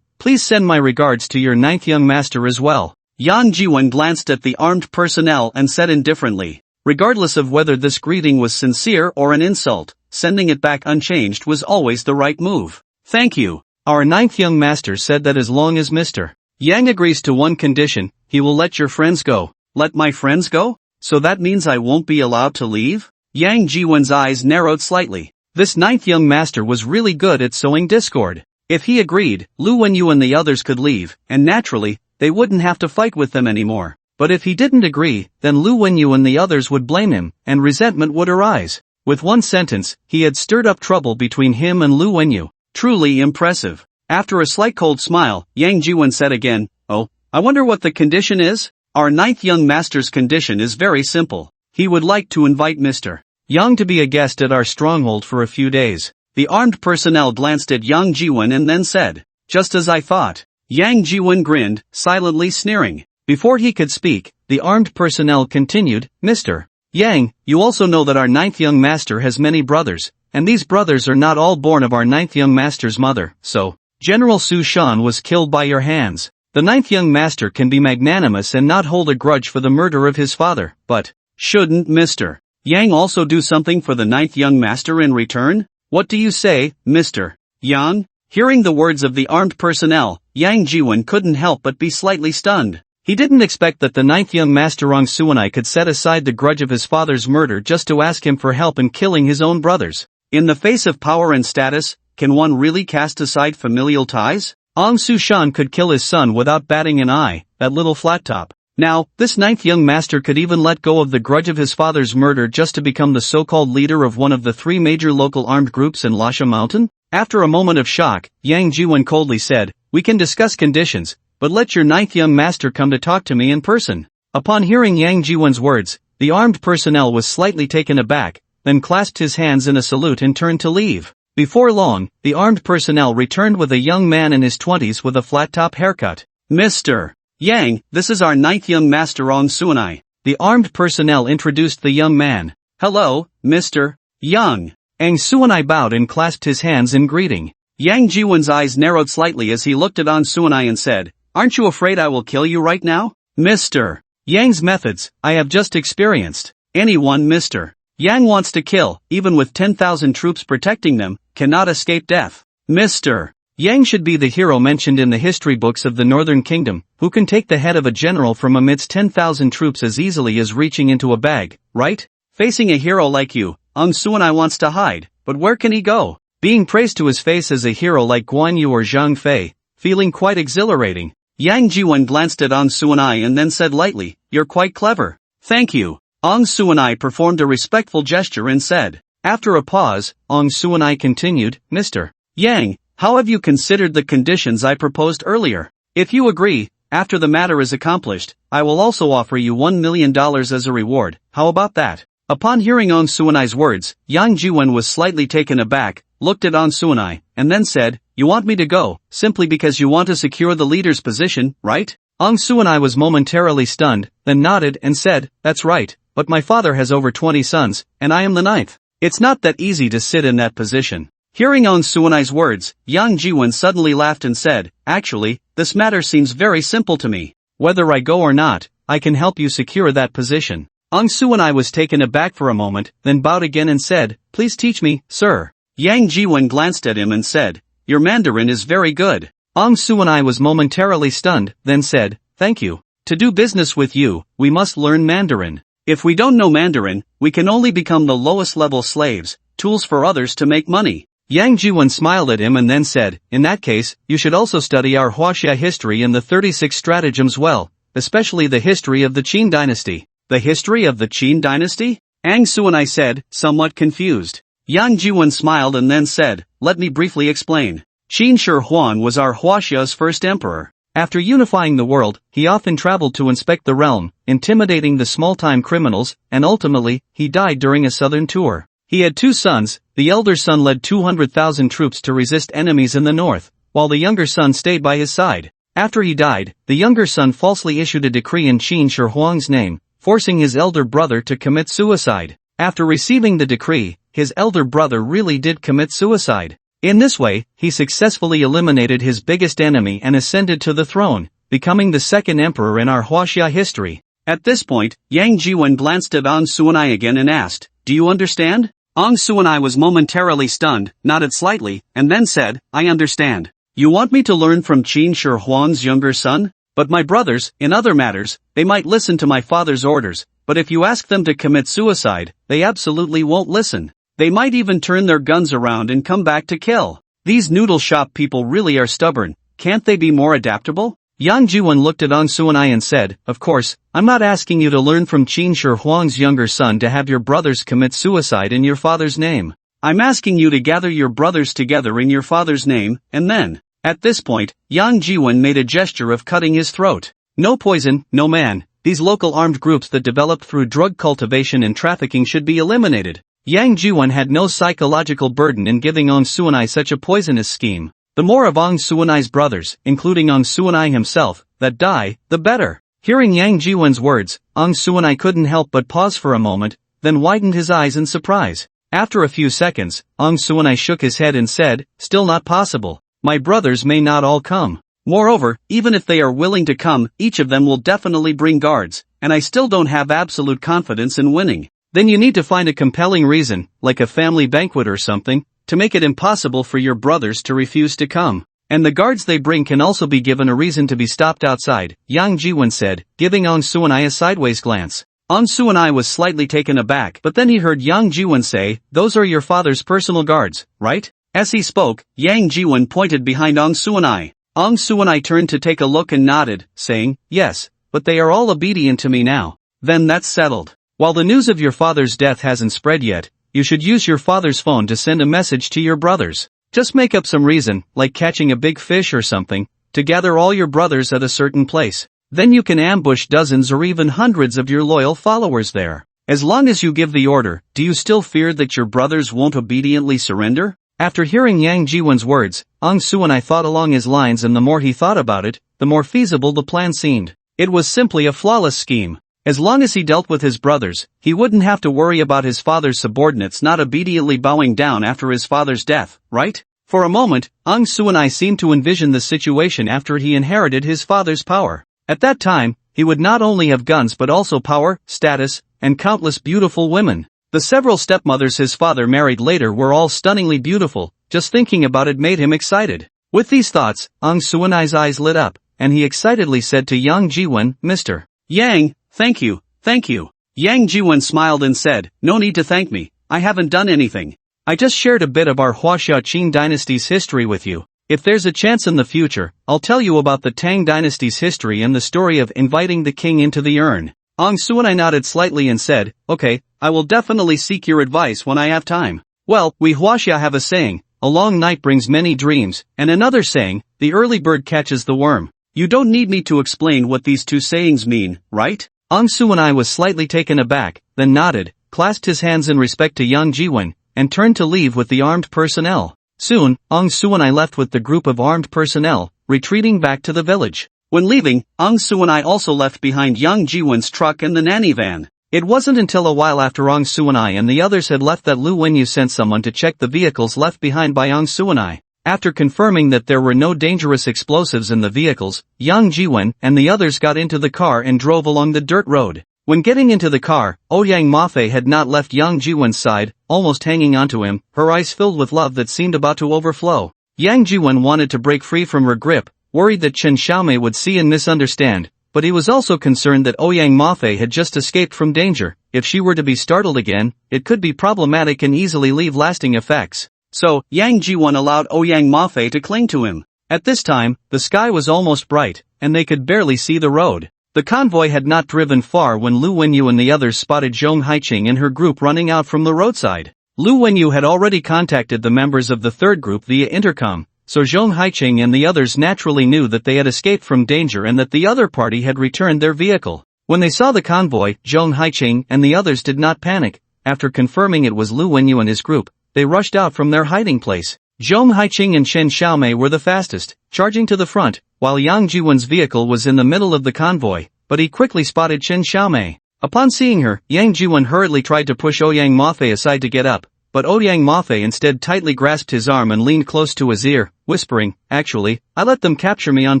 please send my regards to your ninth young master as well. Yang Jiwen glanced at the armed personnel and said indifferently, regardless of whether this greeting was sincere or an insult, sending it back unchanged was always the right move. Thank you. Our ninth young master said that as long as Mr. Yang agrees to one condition, he will let your friends go. Let my friends go? So that means I won't be allowed to leave? Yang Jiwen's eyes narrowed slightly. This ninth young master was really good at sowing discord. If he agreed, Lu Wenyu and the others could leave, and naturally, they wouldn't have to fight with them anymore. But if he didn't agree, then Lu Wenyu and the others would blame him, and resentment would arise. With one sentence, he had stirred up trouble between him and Lu Wenyu. Truly impressive. After a slight cold smile, Yang Jiwen said again, "Oh, I wonder what the condition is? Our ninth young master's condition is very simple. He would like to invite Mr. Yang to be a guest at our stronghold for a few days." The armed personnel glanced at Yang Jiwen and then said, "Just as I thought." Yang Jiwen grinned, silently sneering. Before he could speak, the armed personnel continued, "Mr. Yang, you also know that our ninth young master has many brothers, and these brothers are not all born of our ninth young master's mother, so General Su Shan was killed by your hands. The ninth young master can be magnanimous and not hold a grudge for the murder of his father, but shouldn't Mr. Yang also do something for the ninth young master in return? What do you say, Mr. Yang?" Hearing the words of the armed personnel, Yang Jiwen couldn't help but be slightly stunned. He didn't expect that the ninth young master Ong Suanai could set aside the grudge of his father's murder just to ask him for help in killing his own brothers. In the face of power and status, can one really cast aside familial ties? Ong Su Shan could kill his son without batting an eye, that little flat top. Now, this ninth young master could even let go of the grudge of his father's murder just to become the so-called leader of one of the three major local armed groups in Lasha Mountain? After a moment of shock, Yang Jiwen coldly said, "We can discuss conditions, but let your ninth young master come to talk to me in person." Upon hearing Yang Jiwen's words, the armed personnel was slightly taken aback, then clasped his hands in a salute and turned to leave. Before long, the armed personnel returned with a young man in his 20s with a flat-top haircut. "Mr. Yang, this is our ninth young master Ong Suanai." The armed personnel introduced the young man. "Hello, Mr. Yang." Ong Suanai bowed and clasped his hands in greeting. Yang Jiwen's eyes narrowed slightly as he looked at Ong Suanai and said, "Aren't you afraid I will kill you right now?" "Mr. Yang's methods, I have just experienced. Anyone Mr. Yang wants to kill, even with 10,000 troops protecting them, cannot escape death. Mr. Yang should be the hero mentioned in the history books of the Northern Kingdom, who can take the head of a general from amidst 10,000 troops as easily as reaching into a bag, right? Facing a hero like you, Ong Suanai wants to hide, but where can he go? Being praised to his face as a hero like Guan Yu or Zhang Fei, feeling quite exhilarating." Yang Jiwen glanced at Ong Suanai and then said lightly, "You're quite clever. Thank you." Ong Suanai performed a respectful gesture and said. After a pause, Ong Suanai continued, "Mr. Yang, how have you considered the conditions I proposed earlier? If you agree, after the matter is accomplished, I will also offer you $1 million as a reward. How about that?" Upon hearing Ong Suanai's words, Yang Jiwen was slightly taken aback, looked at Ong Suanai, and then said, "You want me to go, simply because you want to secure the leader's position, right?" Ong Suanai was momentarily stunned, then nodded and said, "That's right, but my father has over 20 sons, and I am the ninth. It's not that easy to sit in that position." Hearing Ong Suanai's words, Yang Jiwen suddenly laughed and said, "Actually, this matter seems very simple to me. Whether I go or not, I can help you secure that position." Ong Suanai was taken aback for a moment, then bowed again and said, "Please teach me, sir." Yang Jiwen glanced at him and said, "Your Mandarin is very good." Ong Suanai was momentarily stunned, then said, "Thank you. To do business with you, we must learn Mandarin. If we don't know Mandarin, we can only become the lowest level slaves, tools for others to make money." Yang Jiwen smiled at him and then said, "In that case, you should also study our Huaxia history and the 36 stratagems well, especially the history of the Qin dynasty." "The history of the Qin dynasty?" Ong Suanai said, somewhat confused. Yang Jiwen smiled and then said, "Let me briefly explain. Qin Shi Huang was our Huaxia's first emperor. After unifying the world, he often traveled to inspect the realm, intimidating the small-time criminals, and ultimately, he died during a southern tour. He had two sons. The elder son led 200,000 troops to resist enemies in the north, while the younger son stayed by his side. After he died, the younger son falsely issued a decree in Qin Shi Huang's name, forcing his elder brother to commit suicide. After receiving the decree, his elder brother really did commit suicide. In this way, he successfully eliminated his biggest enemy and ascended to the throne, becoming the second emperor in our Huaxia history. At this point, Yang Jiwen glanced at Ong Suanai again and asked, "Do you understand?" Ong Suanai was momentarily stunned, nodded slightly, and then said, "I understand. You want me to learn from Qin Shi Huang's younger son? But my brothers, in other matters, they might listen to my father's orders, but if you ask them to commit suicide, they absolutely won't listen. They might even turn their guns around and come back to kill. These noodle shop people really are stubborn. Can't they be more adaptable?" Yang Jiwen looked at Ong Suanai and said, "Of course, I'm not asking you to learn from Qin Shi Huang's younger son to have your brothers commit suicide in your father's name. I'm asking you to gather your brothers together in your father's name, and then..." At this point, Yang Jiwen made a gesture of cutting his throat. "No poison, no man. These local armed groups that developed through drug cultivation and trafficking should be eliminated." Yang Jiwen had no psychological burden in giving Ong Suanai such a poisonous scheme. The more of Ong Suanai's brothers, including Ong Suanai himself, that die, the better. Hearing Yang Jiwen's words, Ong Suanai couldn't help but pause for a moment, then widened his eyes in surprise. After a few seconds, Ong Suanai shook his head and said, "Still not possible. My brothers may not all come. Moreover, even if they are willing to come, each of them will definitely bring guards, and I still don't have absolute confidence in winning." "Then you need to find a compelling reason, like a family banquet or something, to make it impossible for your brothers to refuse to come. And the guards they bring can also be given a reason to be stopped outside," Yang Jiwen said, giving Ong Suanai a sideways glance. Ong Suanai was slightly taken aback, but then he heard Yang Jiwen say, "Those are your father's personal guards, right?" As he spoke, Yang Jiwen pointed behind Ong Suanai. Ong Suanai turned to take a look and nodded, saying, "Yes, but they are all obedient to me now." "Then that's settled. While the news of your father's death hasn't spread yet, you should use your father's phone to send a message to your brothers. Just make up some reason, like catching a big fish or something, to gather all your brothers at a certain place. Then you can ambush dozens or even hundreds of your loyal followers there. As long as you give the order, do you still fear that your brothers won't obediently surrender?" After hearing Yang Jiwen's words, Ong Suanai thought along his lines, and the more he thought about it, the more feasible the plan seemed. It was simply a flawless scheme. As long as he dealt with his brothers, he wouldn't have to worry about his father's subordinates not obediently bowing down after his father's death, right? For a moment, Ong Suanai seemed to envision the situation after he inherited his father's power. At that time, he would not only have guns but also power, status, and countless beautiful women. The several stepmothers his father married later were all stunningly beautiful. Just thinking about it made him excited. With these thoughts, Ong Suanai's eyes lit up, and he excitedly said to Yang Jiwen, "Mr. Yang, thank you, thank you." Yang Jiwen smiled and said, "No need to thank me, I haven't done anything. I just shared a bit of our Huaxia Qin dynasty's history with you. If there's a chance in the future, I'll tell you about the Tang dynasty's history and the story of inviting the king into the urn." Ong Suanai nodded slightly and said, "Okay, I will definitely seek your advice when I have time." "Well, we Huaxia have a saying, a long night brings many dreams, and another saying, the early bird catches the worm. You don't need me to explain what these two sayings mean, right?" Ong Suanai was slightly taken aback, then nodded, clasped his hands in respect to Yang Jiwen, and turned to leave with the armed personnel. Soon, Ong Suanai left with the group of armed personnel, retreating back to the village. When leaving, Ong Suanai also left behind Yang Jiwen's truck and the nanny van. It wasn't until a while after Ong Suanai and the others had left that Lu Wenyu sent someone to check the vehicles left behind by Ong Suanai. After confirming that there were no dangerous explosives in the vehicles, Yang Jiwen and the others got into the car and drove along the dirt road. When getting into the car, Ouyang Mafe had not left Yang Jiwen's side, almost hanging onto him, her eyes filled with love that seemed about to overflow. Yang Jiwen wanted to break free from her grip, worried that Chen Xiaomei would see and misunderstand, but he was also concerned that Ouyang Mafe had just escaped from danger. If she were to be startled again, it could be problematic and easily leave lasting effects. So, Yang Jiwen allowed Ouyang Mafe to cling to him. At this time, the sky was almost bright, and they could barely see the road. The convoy had not driven far when Lu Wenyu and the others spotted Zhong Haiqing and her group running out from the roadside. Lu Wenyu had already contacted the members of the third group via intercom, so Zhong Haiqing and the others naturally knew that they had escaped from danger and that the other party had returned their vehicle. When they saw the convoy, Zhong Haiqing and the others did not panic. After confirming it was Lu Wenyu and his group, they rushed out from their hiding place. Zhong Haiqing and Chen Xiaomei were the fastest, charging to the front, while Yang Jiwen's vehicle was in the middle of the convoy, but he quickly spotted Chen Xiaomei. Upon seeing her, Yang Jiwon hurriedly tried to push Ouyang Mafe aside to get up, but Ouyang Mafe instead tightly grasped his arm and leaned close to his ear, whispering, "Actually, I let them capture me on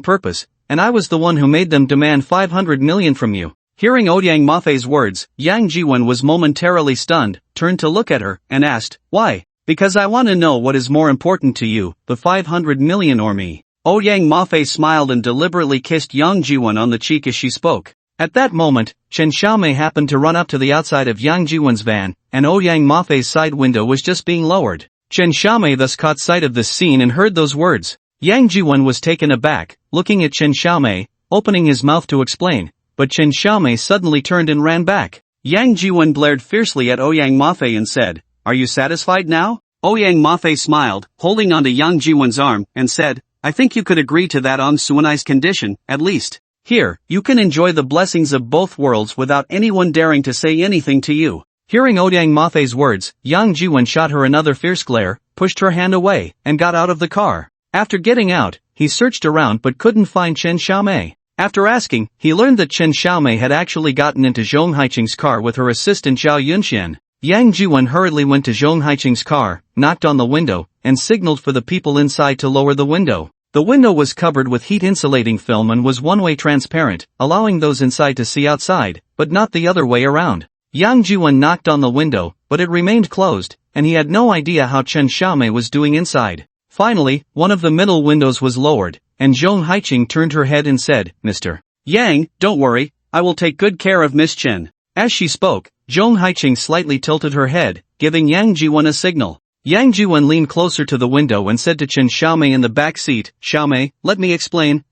purpose, and I was the one who made them demand 500 million from you." Hearing Ouyang Mafe's words, Yang Jiwon was momentarily stunned, turned to look at her, and asked, "Why?" "Because I want to know what is more important to you, the 500 million or me." Ouyang Mafe smiled and deliberately kissed Yang Jiwon on the cheek as she spoke. At that moment, Chen Xiaomei happened to run up to the outside of Yang Jiwon's van, and Ouyang Mafei's side window was just being lowered. Chen Xiaomei thus caught sight of this scene and heard those words. Yang Jiwon was taken aback, looking at Chen Xiaomei, opening his mouth to explain, but Chen Xiaomei suddenly turned and ran back. Yang Jiwon glared fiercely at Ouyang Mafe and said, "Are you satisfied now?" Ouyang Mafe smiled, holding onto Yang Jiwon's arm, and said, "I think you could agree to that on Suanai's condition, at least. Here, you can enjoy the blessings of both worlds without anyone daring to say anything to you." Hearing Ouyang Mafe's words, Yang Jiwon shot her another fierce glare, pushed her hand away, and got out of the car. After getting out, he searched around but couldn't find Chen Xiaomei. After asking, he learned that Chen Xiaomei had actually gotten into Zhong Haiqing's car with her assistant Zhao Yunxian. Yang Jiwon hurriedly went to Zhong Haiqing's car, knocked on the window, and signaled for the people inside to lower the window. The window was covered with heat-insulating film and was one-way transparent, allowing those inside to see outside, but not the other way around. Yang Jiwon knocked on the window, but it remained closed, and he had no idea how Chen Xiaomei was doing inside. Finally, one of the middle windows was lowered, and Zhong Haiqing turned her head and said, "Mr. Yang, don't worry, I will take good care of Miss Chen." As she spoke, Zhong Haiqing slightly tilted her head, giving Yang Jiwon a signal. Yang Jiwon leaned closer to the window and said to Chen Xiaomei in the back seat, "Xiaomei, let me explain,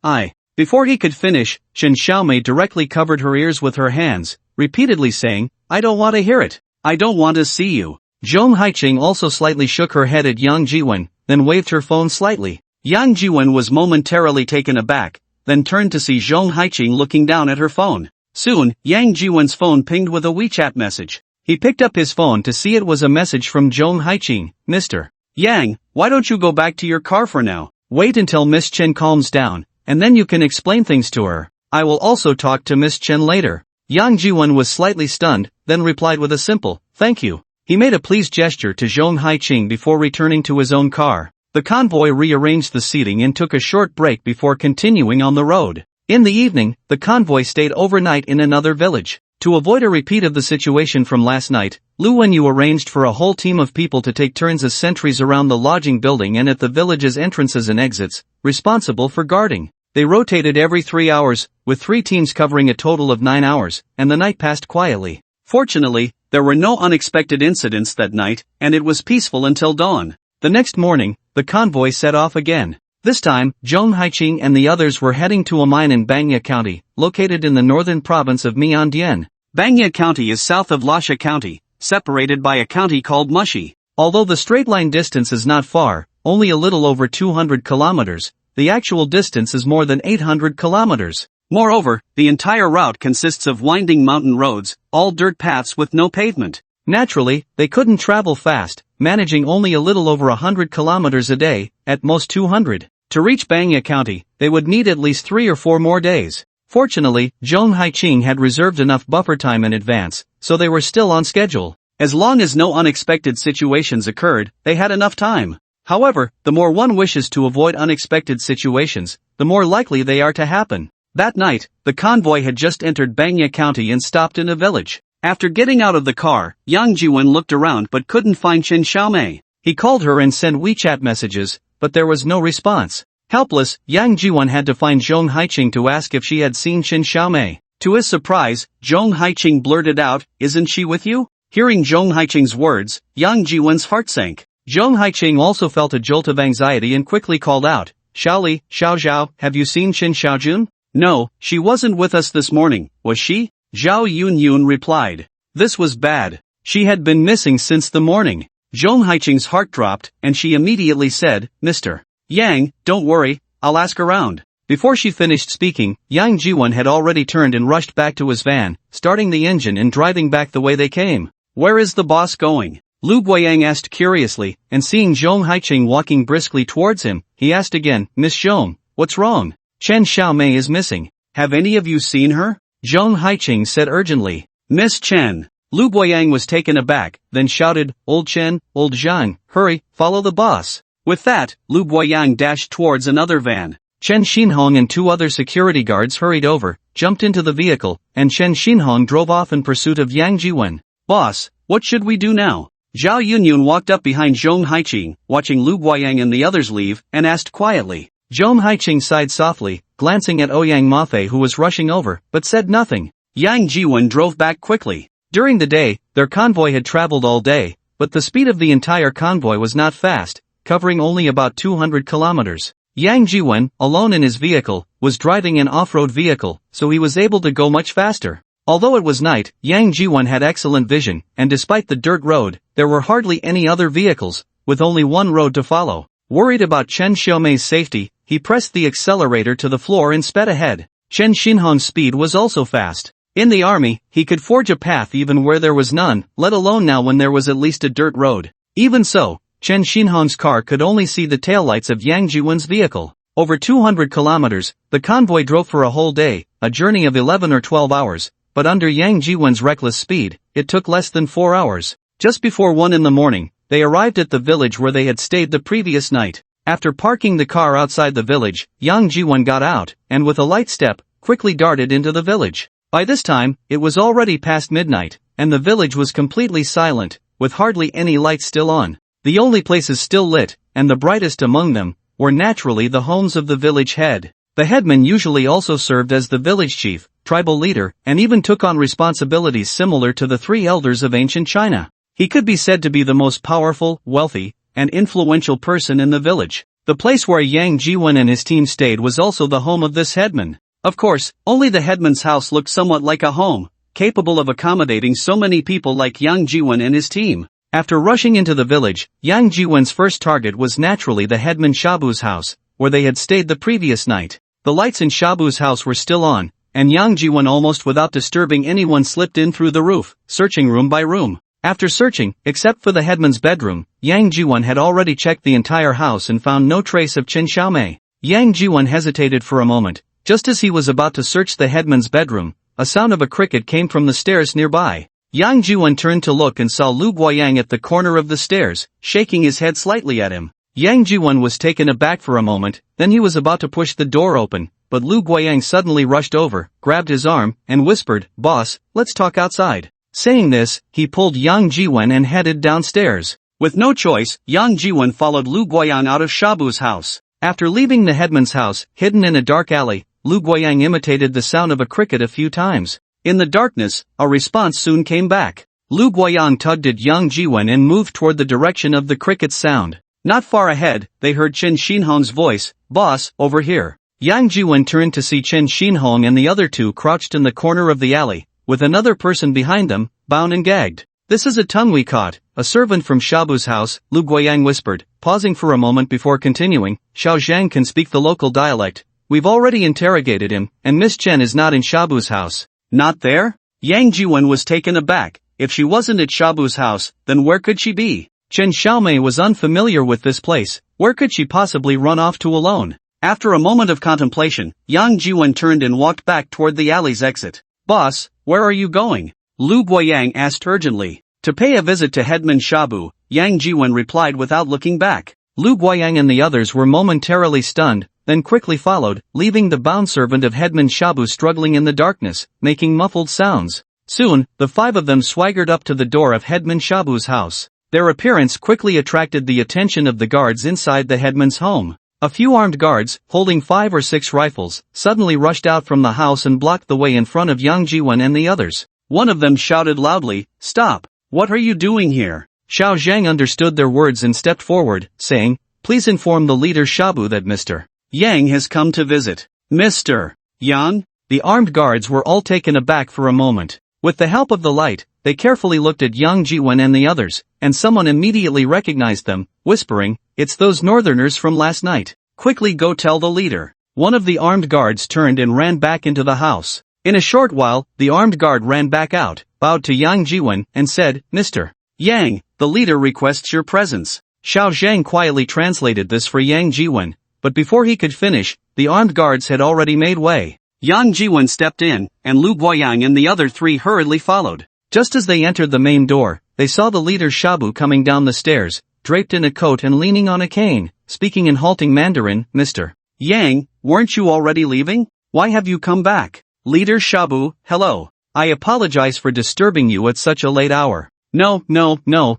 Before he could finish, Chen Xiaomei directly covered her ears with her hands, repeatedly saying, "I don't want to hear it. I don't want to see you." Zhong Haiqing also slightly shook her head at Yang Jiwon, then waved her phone slightly. Yang Jiwon was momentarily taken aback, then turned to see Zhong Haiqing looking down at her phone. Soon, Yang Jiwon's phone pinged with a WeChat message. He picked up his phone to see it was a message from Zhong Haiqing, "Mr. Yang, why don't you go back to your car for now? Wait until Miss Chen calms down, and then you can explain things to her. I will also talk to Miss Chen later." Yang Jiwon was slightly stunned, then replied with a simple, "Thank you." He made a pleased gesture to Zhong Haiqing before returning to his own car. The convoy rearranged the seating and took a short break before continuing on the road. In the evening, the convoy stayed overnight in another village. To avoid a repeat of the situation from last night, Lu Wenyu arranged for a whole team of people to take turns as sentries around the lodging building and at the village's entrances and exits, responsible for guarding. They rotated every 3 hours, with 3 teams covering a total of 9 hours, and the night passed quietly. Fortunately, there were no unexpected incidents that night, and it was peaceful until dawn. The next morning, the convoy set off again. This time, Zhong Haiqing and the others were heading to a mine in Bangya County, located in the northern province of Miandian. Bangya County is south of Lasha County, separated by a county called Mushi. Although the straight-line distance is not far, only a little over 200 kilometers, the actual distance is more than 800 kilometers. Moreover, the entire route consists of winding mountain roads, all dirt paths with no pavement. Naturally, they couldn't travel fast, managing only a little over 100 kilometers a day, at most 200. To reach Bangya County, they would need at least 3 or 4 more days. Fortunately, Zhong Haiqing had reserved enough buffer time in advance, so they were still on schedule. As long as no unexpected situations occurred, they had enough time. However, the more one wishes to avoid unexpected situations, the more likely they are to happen. That night, the convoy had just entered Bangya County and stopped in a village. After getting out of the car, Yang Jiwon looked around but couldn't find Chen Xiaomei. He called her and sent WeChat messages, but there was no response. Helpless, Yang Jiwon had to find Zhong Haiqing to ask if she had seen Chen Xiaomei. To his surprise, Zhong Haiqing blurted out, "Isn't she with you?" Hearing Zhong Haiqing's words, Yang Jiwon's heart sank. Zhong Haiqing also felt a jolt of anxiety and quickly called out, "Xiaoli, Xiao Zhao, have you seen Chen Xiaojun?" "No, she wasn't with us this morning, was she?" Zhao Yunyun replied. This was bad. She had been missing since the morning. Zhong Haiqing's heart dropped, and she immediately said, "Mr. Yang, don't worry, I'll ask around." Before she finished speaking, Yang Jiwon had already turned and rushed back to his van, starting the engine and driving back the way they came. "Where is the boss going?" Lu Guiyang asked curiously, and seeing Zhong Haiqing walking briskly towards him, he asked again, "Miss Zhong, what's wrong? Chen Xiaomei is missing. Have any of you seen her?" Zhong Haiqing said urgently. Miss Chen. Lu Guoyang was taken aback, then shouted, "Old Chen, old Zhang, hurry, follow the boss." With that, Lu Guoyang dashed towards another van. Chen Xinhong and 2 other security guards hurried over, jumped into the vehicle, and Chen Xinhong drove off in pursuit of Yang Jiwen. "Boss, what should we do now?" Zhao Yunyun walked up behind Zhong Haiqing, watching Lu Guoyang and the others leave, and asked quietly. Zhong Haiqing sighed softly, glancing at Ouyang Mafei who was rushing over, but said nothing. Yang Jiwen drove back quickly. During the day, their convoy had traveled all day, but the speed of the entire convoy was not fast, covering only about 200 kilometers. Yang Jiwen, alone in his vehicle, was driving an off-road vehicle, so he was able to go much faster. Although it was night, Yang Jiwen had excellent vision, and despite the dirt road, there were hardly any other vehicles, with only one road to follow. Worried about Chen Xiaomei's safety, he pressed the accelerator to the floor and sped ahead. Chen Xinhong's speed was also fast. In the army, he could forge a path even where there was none, let alone now when there was at least a dirt road. Even so, Chen Xinhong's car could only see the taillights of Yang Jiwen's vehicle. Over 200 kilometers, the convoy drove for a whole day, a journey of 11 or 12 hours, but under Yang Jiwen's reckless speed, it took less than 4 hours. Just before 1 in the morning, they arrived at the village where they had stayed the previous night. After parking the car outside the village, Yang Jiwen got out, and with a light step, quickly darted into the village. By this time, it was already past midnight, and the village was completely silent, with hardly any lights still on. The only places still lit, and the brightest among them, were naturally the homes of the village head. The headman usually also served as the village chief, tribal leader, and even took on responsibilities similar to the 3 elders of ancient China. He could be said to be the most powerful, wealthy, and influential person in the village. The place where Yang Jiwen and his team stayed was also the home of this headman. Of course, only the headman's house looked somewhat like a home, capable of accommodating so many people like Yang Jiwen and his team. After rushing into the village, Yang Jiwen's first target was naturally the headman Shabu's house, where they had stayed the previous night. The lights in Shabu's house were still on, and Yang Jiwen almost without disturbing anyone slipped in through the roof, searching room by room. After searching, except for the headman's bedroom, Yang Jiwen had already checked the entire house and found no trace of Chen Xiaomei. Yang Jiwen hesitated for a moment. Just as he was about to search the headman's bedroom, a sound of a cricket came from the stairs nearby. Yang Jiwen turned to look and saw Lu Guoyang at the corner of the stairs, shaking his head slightly at him. Yang Jiwen was taken aback for a moment, then he was about to push the door open, but Lu Guoyang suddenly rushed over, grabbed his arm, and whispered, "Boss, let's talk outside." Saying this, he pulled Yang Jiwen and headed downstairs. With no choice, Yang Jiwen followed Lu Guoyang out of Shabu's house. After leaving the headman's house, hidden in a dark alley, Lu Guoyang imitated the sound of a cricket a few times. In the darkness, a response soon came back. Lu Guoyang tugged at Yang Jiwen and moved toward the direction of the cricket's sound. Not far ahead, they heard Chen Xinhong's voice, "Boss, over here." Yang Jiwen turned to see Chen Xinhong and the other 2 crouched in the corner of the alley, with another person behind them, bound and gagged. "This is a tongue we caught, a servant from Shabu's house," Lu Guoyang whispered, pausing for a moment before continuing. "Xiao Zhang can speak the local dialect. We've already interrogated him, and Miss Chen is not in Shabu's house." "Not there?" Yang Jiwen was taken aback. If she wasn't at Shabu's house, then where could she be? Chen Xiaomei was unfamiliar with this place. Where could she possibly run off to alone? After a moment of contemplation, Yang Jiwen turned and walked back toward the alley's exit. "Boss, where are you going?" Lu Guoyang asked urgently. "To pay a visit to Headman Shabu," Yang Jiwen replied without looking back. Lu Guoyang and the others were momentarily stunned, then quickly followed, leaving the bound servant of Headman Shabu struggling in the darkness, making muffled sounds. Soon, the 5 of them swaggered up to the door of Headman Shabu's house. Their appearance quickly attracted the attention of the guards inside the headman's home. A few armed guards, holding 5 or 6 rifles, suddenly rushed out from the house and blocked the way in front of Yang Jiwen and the others. One of them shouted loudly, "Stop! What are you doing here?" Xiao Zhang understood their words and stepped forward, saying, "Please inform the leader Shabu that Mr. Yang has come to visit." "Mr. Yang?" The armed guards were all taken aback for a moment. With the help of the light, they carefully looked at Yang Jiwen and the others, and someone immediately recognized them, whispering, "It's those northerners from last night. Quickly go tell the leader." One of the armed guards turned and ran back into the house. In a short while, the armed guard ran back out, bowed to Yang Jiwen, and said, "Mr. Yang, the leader requests your presence." Xiao Zhang quietly translated this for Yang Jiwen, but before he could finish, the armed guards had already made way. Yang Jiwon stepped in, and Lu Guoyang and the other three hurriedly followed. Just as they entered the main door, they saw the leader Shabu coming down the stairs, draped in a coat and leaning on a cane, speaking in halting Mandarin. Mr. Yang, weren't you already leaving? Why have you come back? Leader Shabu, hello. I apologize for disturbing you at such a late hour. No,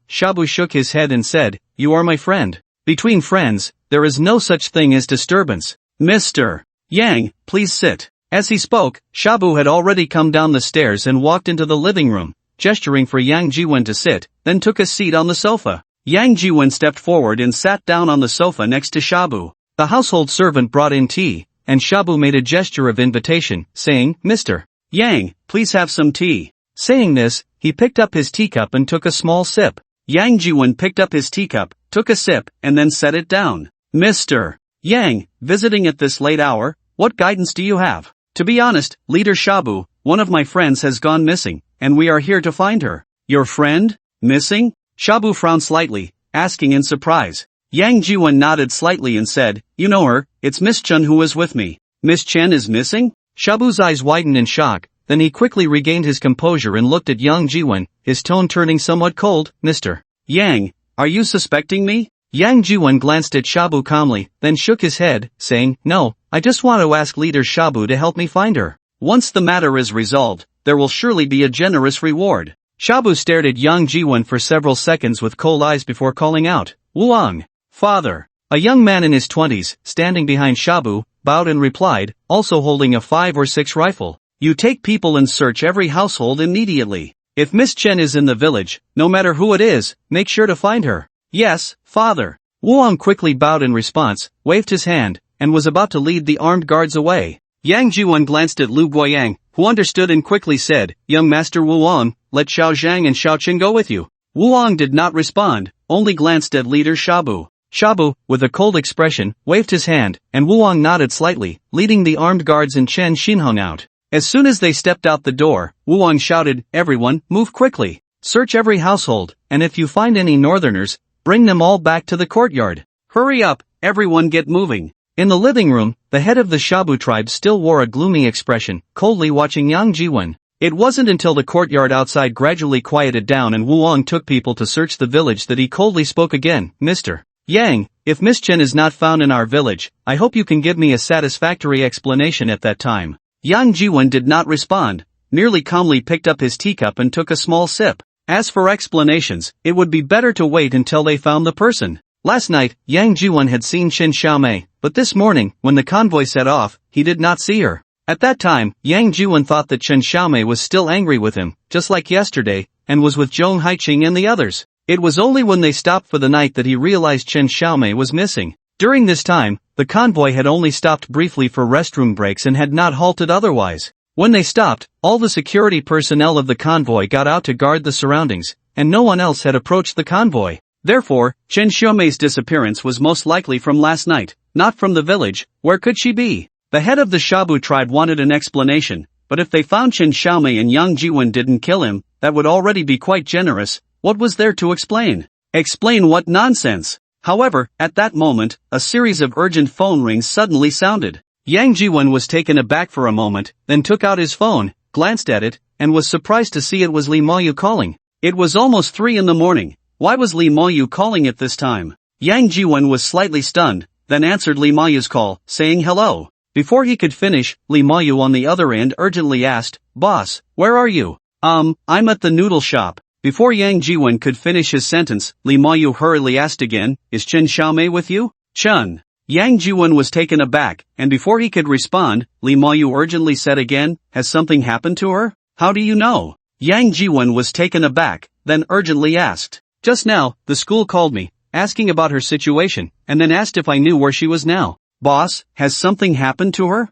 Shabu shook his head and said, you are my friend. Between friends, there is no such thing as disturbance. Mr. Yang, please sit. As he spoke, Shabu had already come down the stairs and walked into the living room, gesturing for Yang Jiwon to sit, then took a seat on the sofa. Yang Jiwon stepped forward and sat down on the sofa next to Shabu. The household servant brought in tea, and Shabu made a gesture of invitation, saying, Mr. Yang, please have some tea. Saying this, he picked up his teacup and took a small sip. Yang Jiwon picked up his teacup, took a sip, and then set it down. Mr. Yang, visiting at this late hour, what guidance do you have? To be honest, Leader Shabu, one of my friends has gone missing, and we are here to find her. Your friend? Missing? Shabu frowned slightly, asking in surprise. Yang Jiwon nodded slightly and said, you know her, it's Miss Chen who was with me. Miss Chen is missing? Shabu's eyes widened in shock, then he quickly regained his composure and looked at Yang Jiwon, his tone turning somewhat cold. Mr. Yang, are you suspecting me? Yang Jiwon glanced at Shabu calmly, then shook his head, saying, no, I just want to ask Leader Shabu to help me find her. Once the matter is resolved, there will surely be a generous reward. Shabu stared at Yang Jiwon for several seconds with cold eyes before calling out, Wuang, father. A young man in his 20s, standing behind Shabu, bowed and replied, also holding a 5 or 6 rifle. You take people and search every household immediately. If Miss Chen is in the village, no matter who it is, make sure to find her. Yes, father. Wuang quickly bowed in response, waved his hand, and was about to lead the armed guards away. Yang Jiwon glanced at Lu Guoyang, who understood and quickly said, young master Wuang, let Xiao Zhang and Xiao Qin go with you. Wuang did not respond, only glanced at Leader Shabu. Shabu, with a cold expression, waved his hand, and Wuang nodded slightly, leading the armed guards and Chen Xinhong out. As soon as they stepped out the door, Wuang shouted, everyone, move quickly. Search every household, and if you find any northerners, bring them all back to the courtyard. Hurry up, everyone get moving. In the living room, the head of the Shabu tribe still wore a gloomy expression, coldly watching Yang Jiwon. It wasn't until the courtyard outside gradually quieted down and Wuang took people to search the village that he coldly spoke again. Mr. Yang, if Miss Chen is not found in our village, I hope you can give me a satisfactory explanation at that time. Yang Jiwon did not respond, merely calmly picked up his teacup and took a small sip. As for explanations, it would be better to wait until they found the person. Last night, Yang Jiwon had seen Chen Xiaomei, but this morning, when the convoy set off, he did not see her. At that time, Yang Jiwon thought that Chen Xiaomei was still angry with him, just like yesterday, and was with Zhong Haiqing and the others. It was only when they stopped for the night that he realized Chen Xiaomei was missing. During this time, the convoy had only stopped briefly for restroom breaks and had not halted otherwise. When they stopped, all the security personnel of the convoy got out to guard the surroundings, and no one else had approached the convoy. Therefore, Chen Xiaomei's disappearance was most likely from last night, not from the village. Where could she be? The head of the Shabu tribe wanted an explanation, but if they found Chen Xiaomei and Yang Jiwon didn't kill him, that would already be quite generous. What was there to explain? Explain what nonsense? However, at that moment, a series of urgent phone rings suddenly sounded. Yang Jiwon was taken aback for a moment, then took out his phone, glanced at it, and was surprised to see it was Li Maoyu calling. It was almost 3 in the morning. Why was Li Maoyu calling at this time? Yang Jiwon was slightly stunned, then answered Li Maoyu's call, saying hello. Before he could finish, Li Maoyu on the other end urgently asked, Boss, where are you? I'm at the noodle shop. Before Yang Jiwon could finish his sentence, Li Maoyu hurriedly asked again, is Chen Xiaomei with you? Chen. Yang Jiwon was taken aback, and before he could respond, Li Maoyu urgently said again, has something happened to her? How do you know? Yang Jiwon was taken aback, then urgently asked. Just now, the school called me, asking about her situation, and then asked if I knew where she was now. Boss, has something happened to her?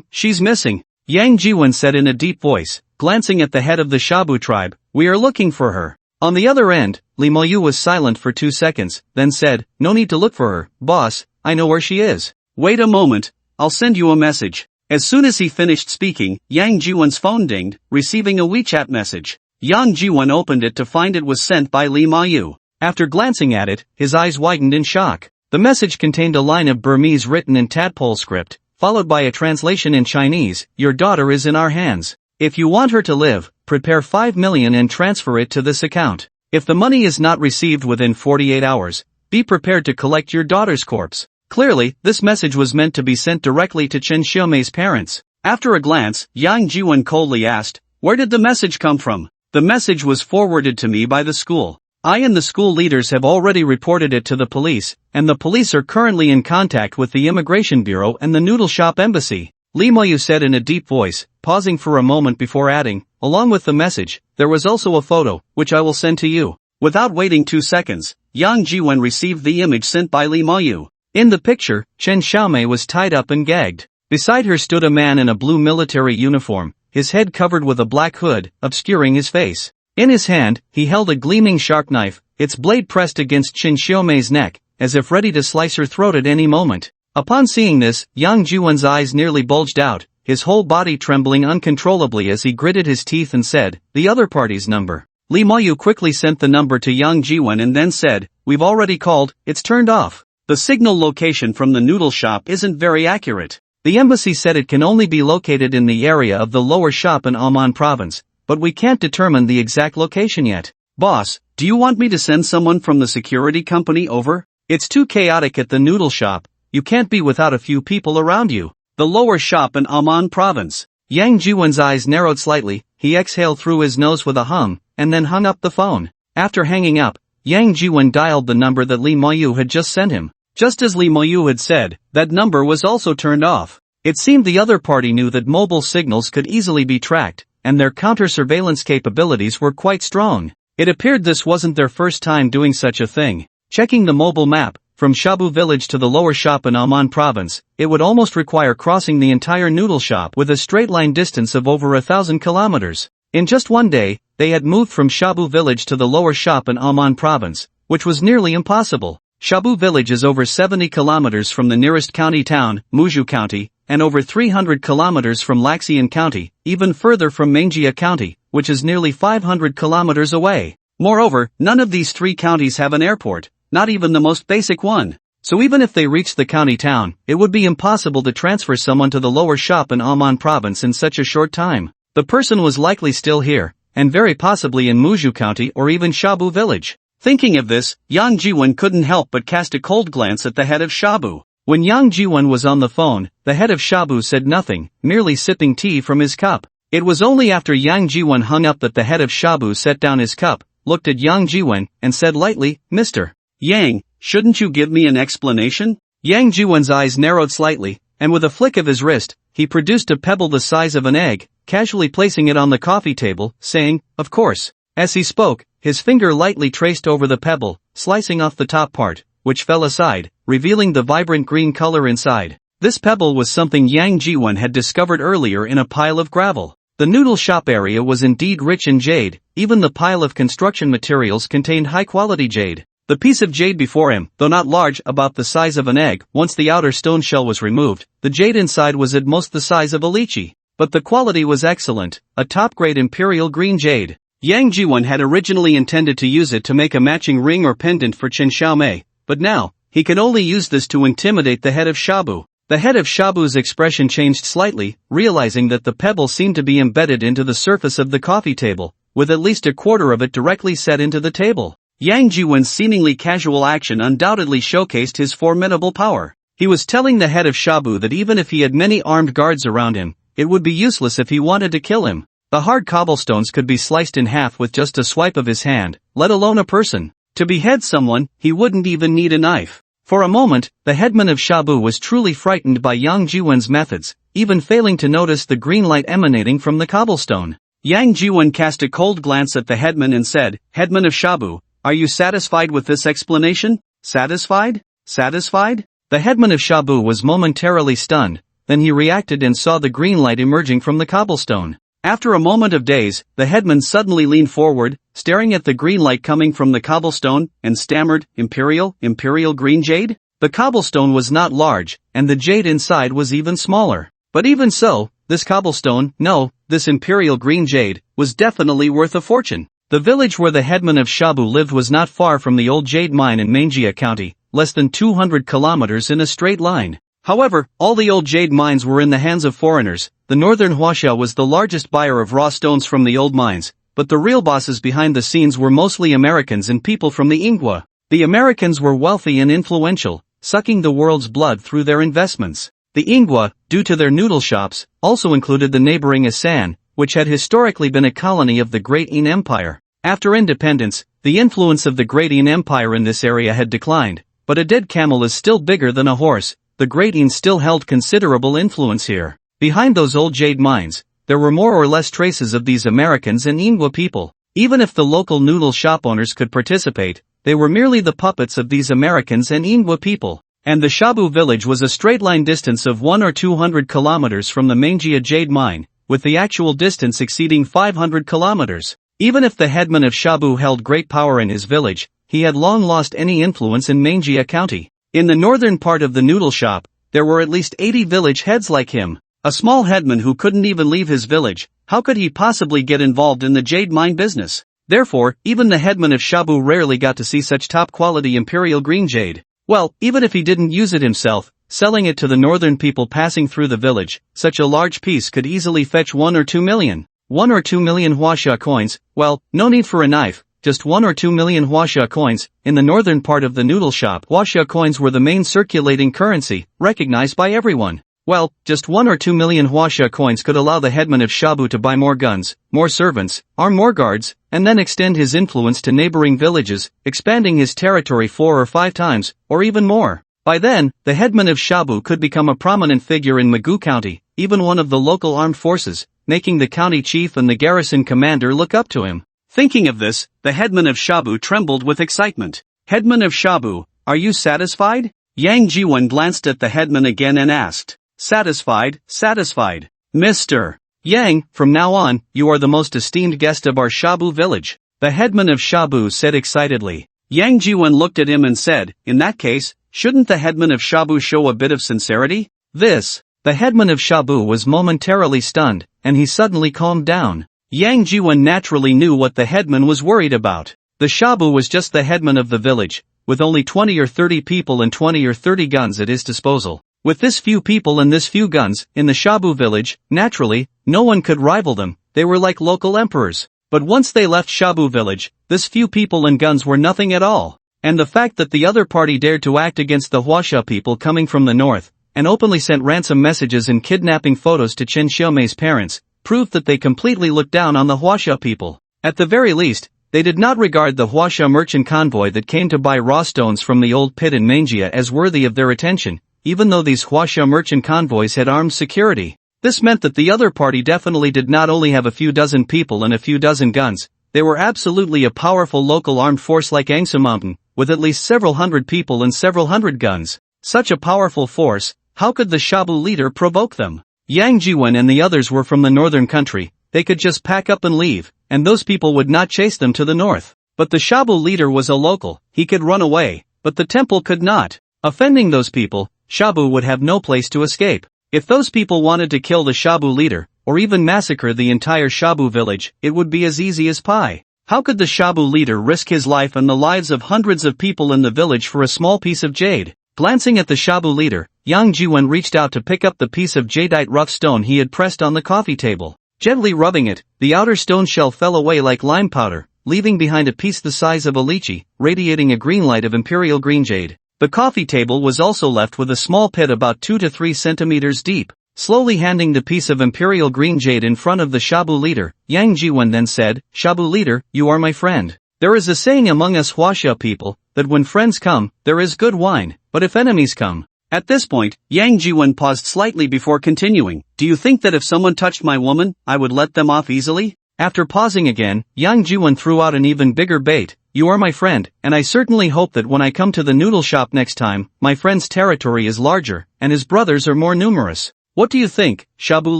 She's missing. Yang Jiwon said in a deep voice, glancing at the head of the Shabu tribe, we are looking for her. On the other end, Li Maoyu was silent for 2 seconds, then said, no need to look for her, boss, I know where she is. Wait a moment, I'll send you a message. As soon as he finished speaking, Yang Jiwon's phone dinged, receiving a WeChat message. Yang Jiwon opened it to find it was sent by Li Maoyu. After glancing at it, his eyes widened in shock. The message contained a line of Burmese written in tadpole script, followed by a translation in Chinese, your daughter is in our hands. If you want her to live, prepare 5 million and transfer it to this account. If the money is not received within 48 hours, be prepared to collect your daughter's corpse. Clearly, this message was meant to be sent directly to Chen Xiaomei's parents. After a glance, Yang Jiwen coldly asked, where did the message come from? The message was forwarded to me by the school. I and the school leaders have already reported it to the police, and the police are currently in contact with the Immigration Bureau and the Noodle Shop Embassy. Li Moyu said in a deep voice, pausing for a moment before adding, along with the message, there was also a photo, which I will send to you. Without waiting 2 seconds, Yang Jiwen received the image sent by Li Moyu. In the picture, Chen Xiaomei was tied up and gagged. Beside her stood a man in a blue military uniform, his head covered with a black hood, obscuring his face. In his hand, he held a gleaming sharp knife, its blade pressed against Chen Xiaomei's neck, as if ready to slice her throat at any moment. Upon seeing this, Yang Jiwen's eyes nearly bulged out, his whole body trembling uncontrollably as he gritted his teeth and said, the other party's number. Li Moyu quickly sent the number to Yang Jiwen and then said, we've already called, it's turned off. The signal location from the noodle shop isn't very accurate. The embassy said it can only be located in the area of the lower shop in Aman province, but we can't determine the exact location yet. Boss, do you want me to send someone from the security company over? It's too chaotic at the noodle shop, you can't be without a few people around you. The lower shop in Aman province. Yang Jiwen's eyes narrowed slightly, he exhaled through his nose with a hum, and then hung up the phone. After hanging up, Yang Jiwen dialed the number that Li Moyu had just sent him. Just as Li Moyu had said, that number was also turned off. It seemed the other party knew that mobile signals could easily be tracked, and their counter-surveillance capabilities were quite strong. It appeared this wasn't their first time doing such a thing. Checking the mobile map, from Shabu village to the lower shop in Aman province, it would almost require crossing the entire noodle shop with a straight-line distance of over 1,000 kilometers. In just one day, they had moved from Shabu village to the lower shop in Aman province, which was nearly impossible. Shabu village is over 70 kilometers from the nearest county town, Muzhu County, and over 300 kilometers from Laxian County, even further from Mangjia County, which is nearly 500 kilometers away. Moreover, none of these 3 counties have an airport, not even the most basic one. So even if they reached the county town, it would be impossible to transfer someone to the lower shop in Aman province in such a short time. The person was likely still here, and very possibly in Muzhu County or even Shabu village. Thinking of this, Yang Jiwen couldn't help but cast a cold glance at the head of Shabu. When Yang Jiwen was on the phone, the head of Shabu said nothing, merely sipping tea from his cup. It was only after Yang Jiwen hung up that the head of Shabu set down his cup, looked at Yang Jiwen, and said lightly, Mr. Yang, shouldn't you give me an explanation? Yang Jiwen's eyes narrowed slightly, and with a flick of his wrist, he produced a pebble the size of an egg, casually placing it on the coffee table, saying, of course. As he spoke, his finger lightly traced over the pebble, slicing off the top part, which fell aside, revealing the vibrant green color inside. This pebble was something Yang Jiwen had discovered earlier in a pile of gravel. The noodle shop area was indeed rich in jade, even the pile of construction materials contained high-quality jade. The piece of jade before him, though not large, about the size of an egg, once the outer stone shell was removed, the jade inside was at most the size of a lychee. But the quality was excellent, a top-grade imperial green jade. Yang Jiwen had originally intended to use it to make a matching ring or pendant for Chen Xiaomei, but now, he could only use this to intimidate the head of Shabu. The head of Shabu's expression changed slightly, realizing that the pebble seemed to be embedded into the surface of the coffee table, with at least a quarter of it directly set into the table. Yang Jiwen's seemingly casual action undoubtedly showcased his formidable power. He was telling the head of Shabu that even if he had many armed guards around him, it would be useless if he wanted to kill him. The hard cobblestones could be sliced in half with just a swipe of his hand, let alone a person. To behead someone, he wouldn't even need a knife. For a moment, the headman of Shabu was truly frightened by Yang Jiwen's methods, even failing to notice the green light emanating from the cobblestone. Yang Jiwen cast a cold glance at the headman and said, Headman of Shabu, are you satisfied with this explanation? Satisfied? Satisfied? The headman of Shabu was momentarily stunned, then he reacted and saw the green light emerging from the cobblestone. After a moment of daze, the headman suddenly leaned forward, staring at the green light coming from the cobblestone, and stammered, Imperial green jade? The cobblestone was not large, and the jade inside was even smaller. But even so, this cobblestone, no, this imperial green jade, was definitely worth a fortune. The village where the headman of Shabu lived was not far from the old jade mine in Mangjia County, less than 200 kilometers in a straight line. However, all the old jade mines were in the hands of foreigners. The northern Huaxia was the largest buyer of raw stones from the old mines, but the real bosses behind the scenes were mostly Americans and people from the Ingwa. The Americans were wealthy and influential, sucking the world's blood through their investments. The Ingwa, due to their noodle shops, also included the neighboring Asan, which had historically been a colony of the Great Yin Empire. After independence, the influence of the Great Yin Empire in this area had declined, but a dead camel is still bigger than a horse. The Great Yin still held considerable influence here. Behind those old jade mines, there were more or less traces of these Americans and Ingwa people. Even if the local noodle shop owners could participate, they were merely the puppets of these Americans and Ingwa people. And the Shabu village was a straight-line distance of 100 or 200 kilometers from the Mangjia jade mine, with the actual distance exceeding 500 kilometers. Even if the headman of Shabu held great power in his village, he had long lost any influence in Mangjia County. In the northern part of the noodle shop, there were at least 80 village heads like him. A small headman who couldn't even leave his village, how could he possibly get involved in the jade mine business? Therefore, even the headman of Shabu rarely got to see such top-quality imperial green jade. Well, even if he didn't use it himself, selling it to the northern people passing through the village, such a large piece could easily fetch 1 or 2 million. 1 or 2 million Huaxia coins, well, no need for a knife. Just 1 or 2 million Huaxia coins. In the northern part of the noodle shop, Huaxia coins were the main circulating currency, recognized by everyone. Well, just 1 or 2 million Huaxia coins could allow the headman of Shabu to buy more guns, more servants, arm more guards, and then extend his influence to neighboring villages, expanding his territory 4 or 5 times, or even more. By then, the headman of Shabu could become a prominent figure in Mugu County, even one of the local armed forces, making the county chief and the garrison commander look up to him. Thinking of this, the headman of Shabu trembled with excitement. Headman of Shabu, are you satisfied? Yang Jiwen glanced at the headman again and asked. Satisfied, satisfied. Mr. Yang, from now on, you are the most esteemed guest of our Shabu village, the headman of Shabu said excitedly. Yang Jiwen looked at him and said, in that case, shouldn't the headman of Shabu show a bit of sincerity? The headman of Shabu was momentarily stunned, and he suddenly calmed down. Yang Jiwen naturally knew what the headman was worried about. The Shabu was just the headman of the village, with only 20 or 30 people and 20 or 30 guns at his disposal. With this few people and this few guns, in the Shabu village, naturally, no one could rival them. They were like local emperors. But once they left Shabu village, this few people and guns were nothing at all. And the fact that the other party dared to act against the Huaxia people coming from the north, and openly sent ransom messages and kidnapping photos to Chen Xiaomei's parents, proved that they completely looked down on the Huaxia people. At the very least, they did not regard the Huaxia merchant convoy that came to buy raw stones from the old pit in Mangjia as worthy of their attention, even though these Huaxia merchant convoys had armed security. This meant that the other party definitely did not only have a few dozen people and a few dozen guns, they were absolutely a powerful local armed force like Angsu Mountain, with at least several hundred people and several hundred guns. Such a powerful force, how could the Shabu leader provoke them? Yang Jiwen and the others were from the northern country, they could just pack up and leave, and those people would not chase them to the north. But the Shabu leader was a local, he could run away, but the temple could not. Offending those people, Shabu would have no place to escape. If those people wanted to kill the Shabu leader, or even massacre the entire Shabu village, it would be as easy as pie. How could the Shabu leader risk his life and the lives of hundreds of people in the village for a small piece of jade? Glancing at the Shabu leader, Yang Jiwen reached out to pick up the piece of jadeite rough stone he had pressed on the coffee table. Gently rubbing it, the outer stone shell fell away like lime powder, leaving behind a piece the size of a lychee, radiating a green light of imperial green jade. The coffee table was also left with a small pit about 2 to 3 centimeters deep. Slowly handing the piece of imperial green jade in front of the Shabu leader, Yang Jiwen then said, Shabu leader, you are my friend. There is a saying among us Huaxia people, that when friends come, there is good wine, but if enemies come. At this point, Yang Jiwen paused slightly before continuing. Do you think that if someone touched my woman, I would let them off easily? After pausing again, Yang Jiwen threw out an even bigger bait. You are my friend, and I certainly hope that when I come to the noodle shop next time, my friend's territory is larger, and his brothers are more numerous. What do you think, Shabu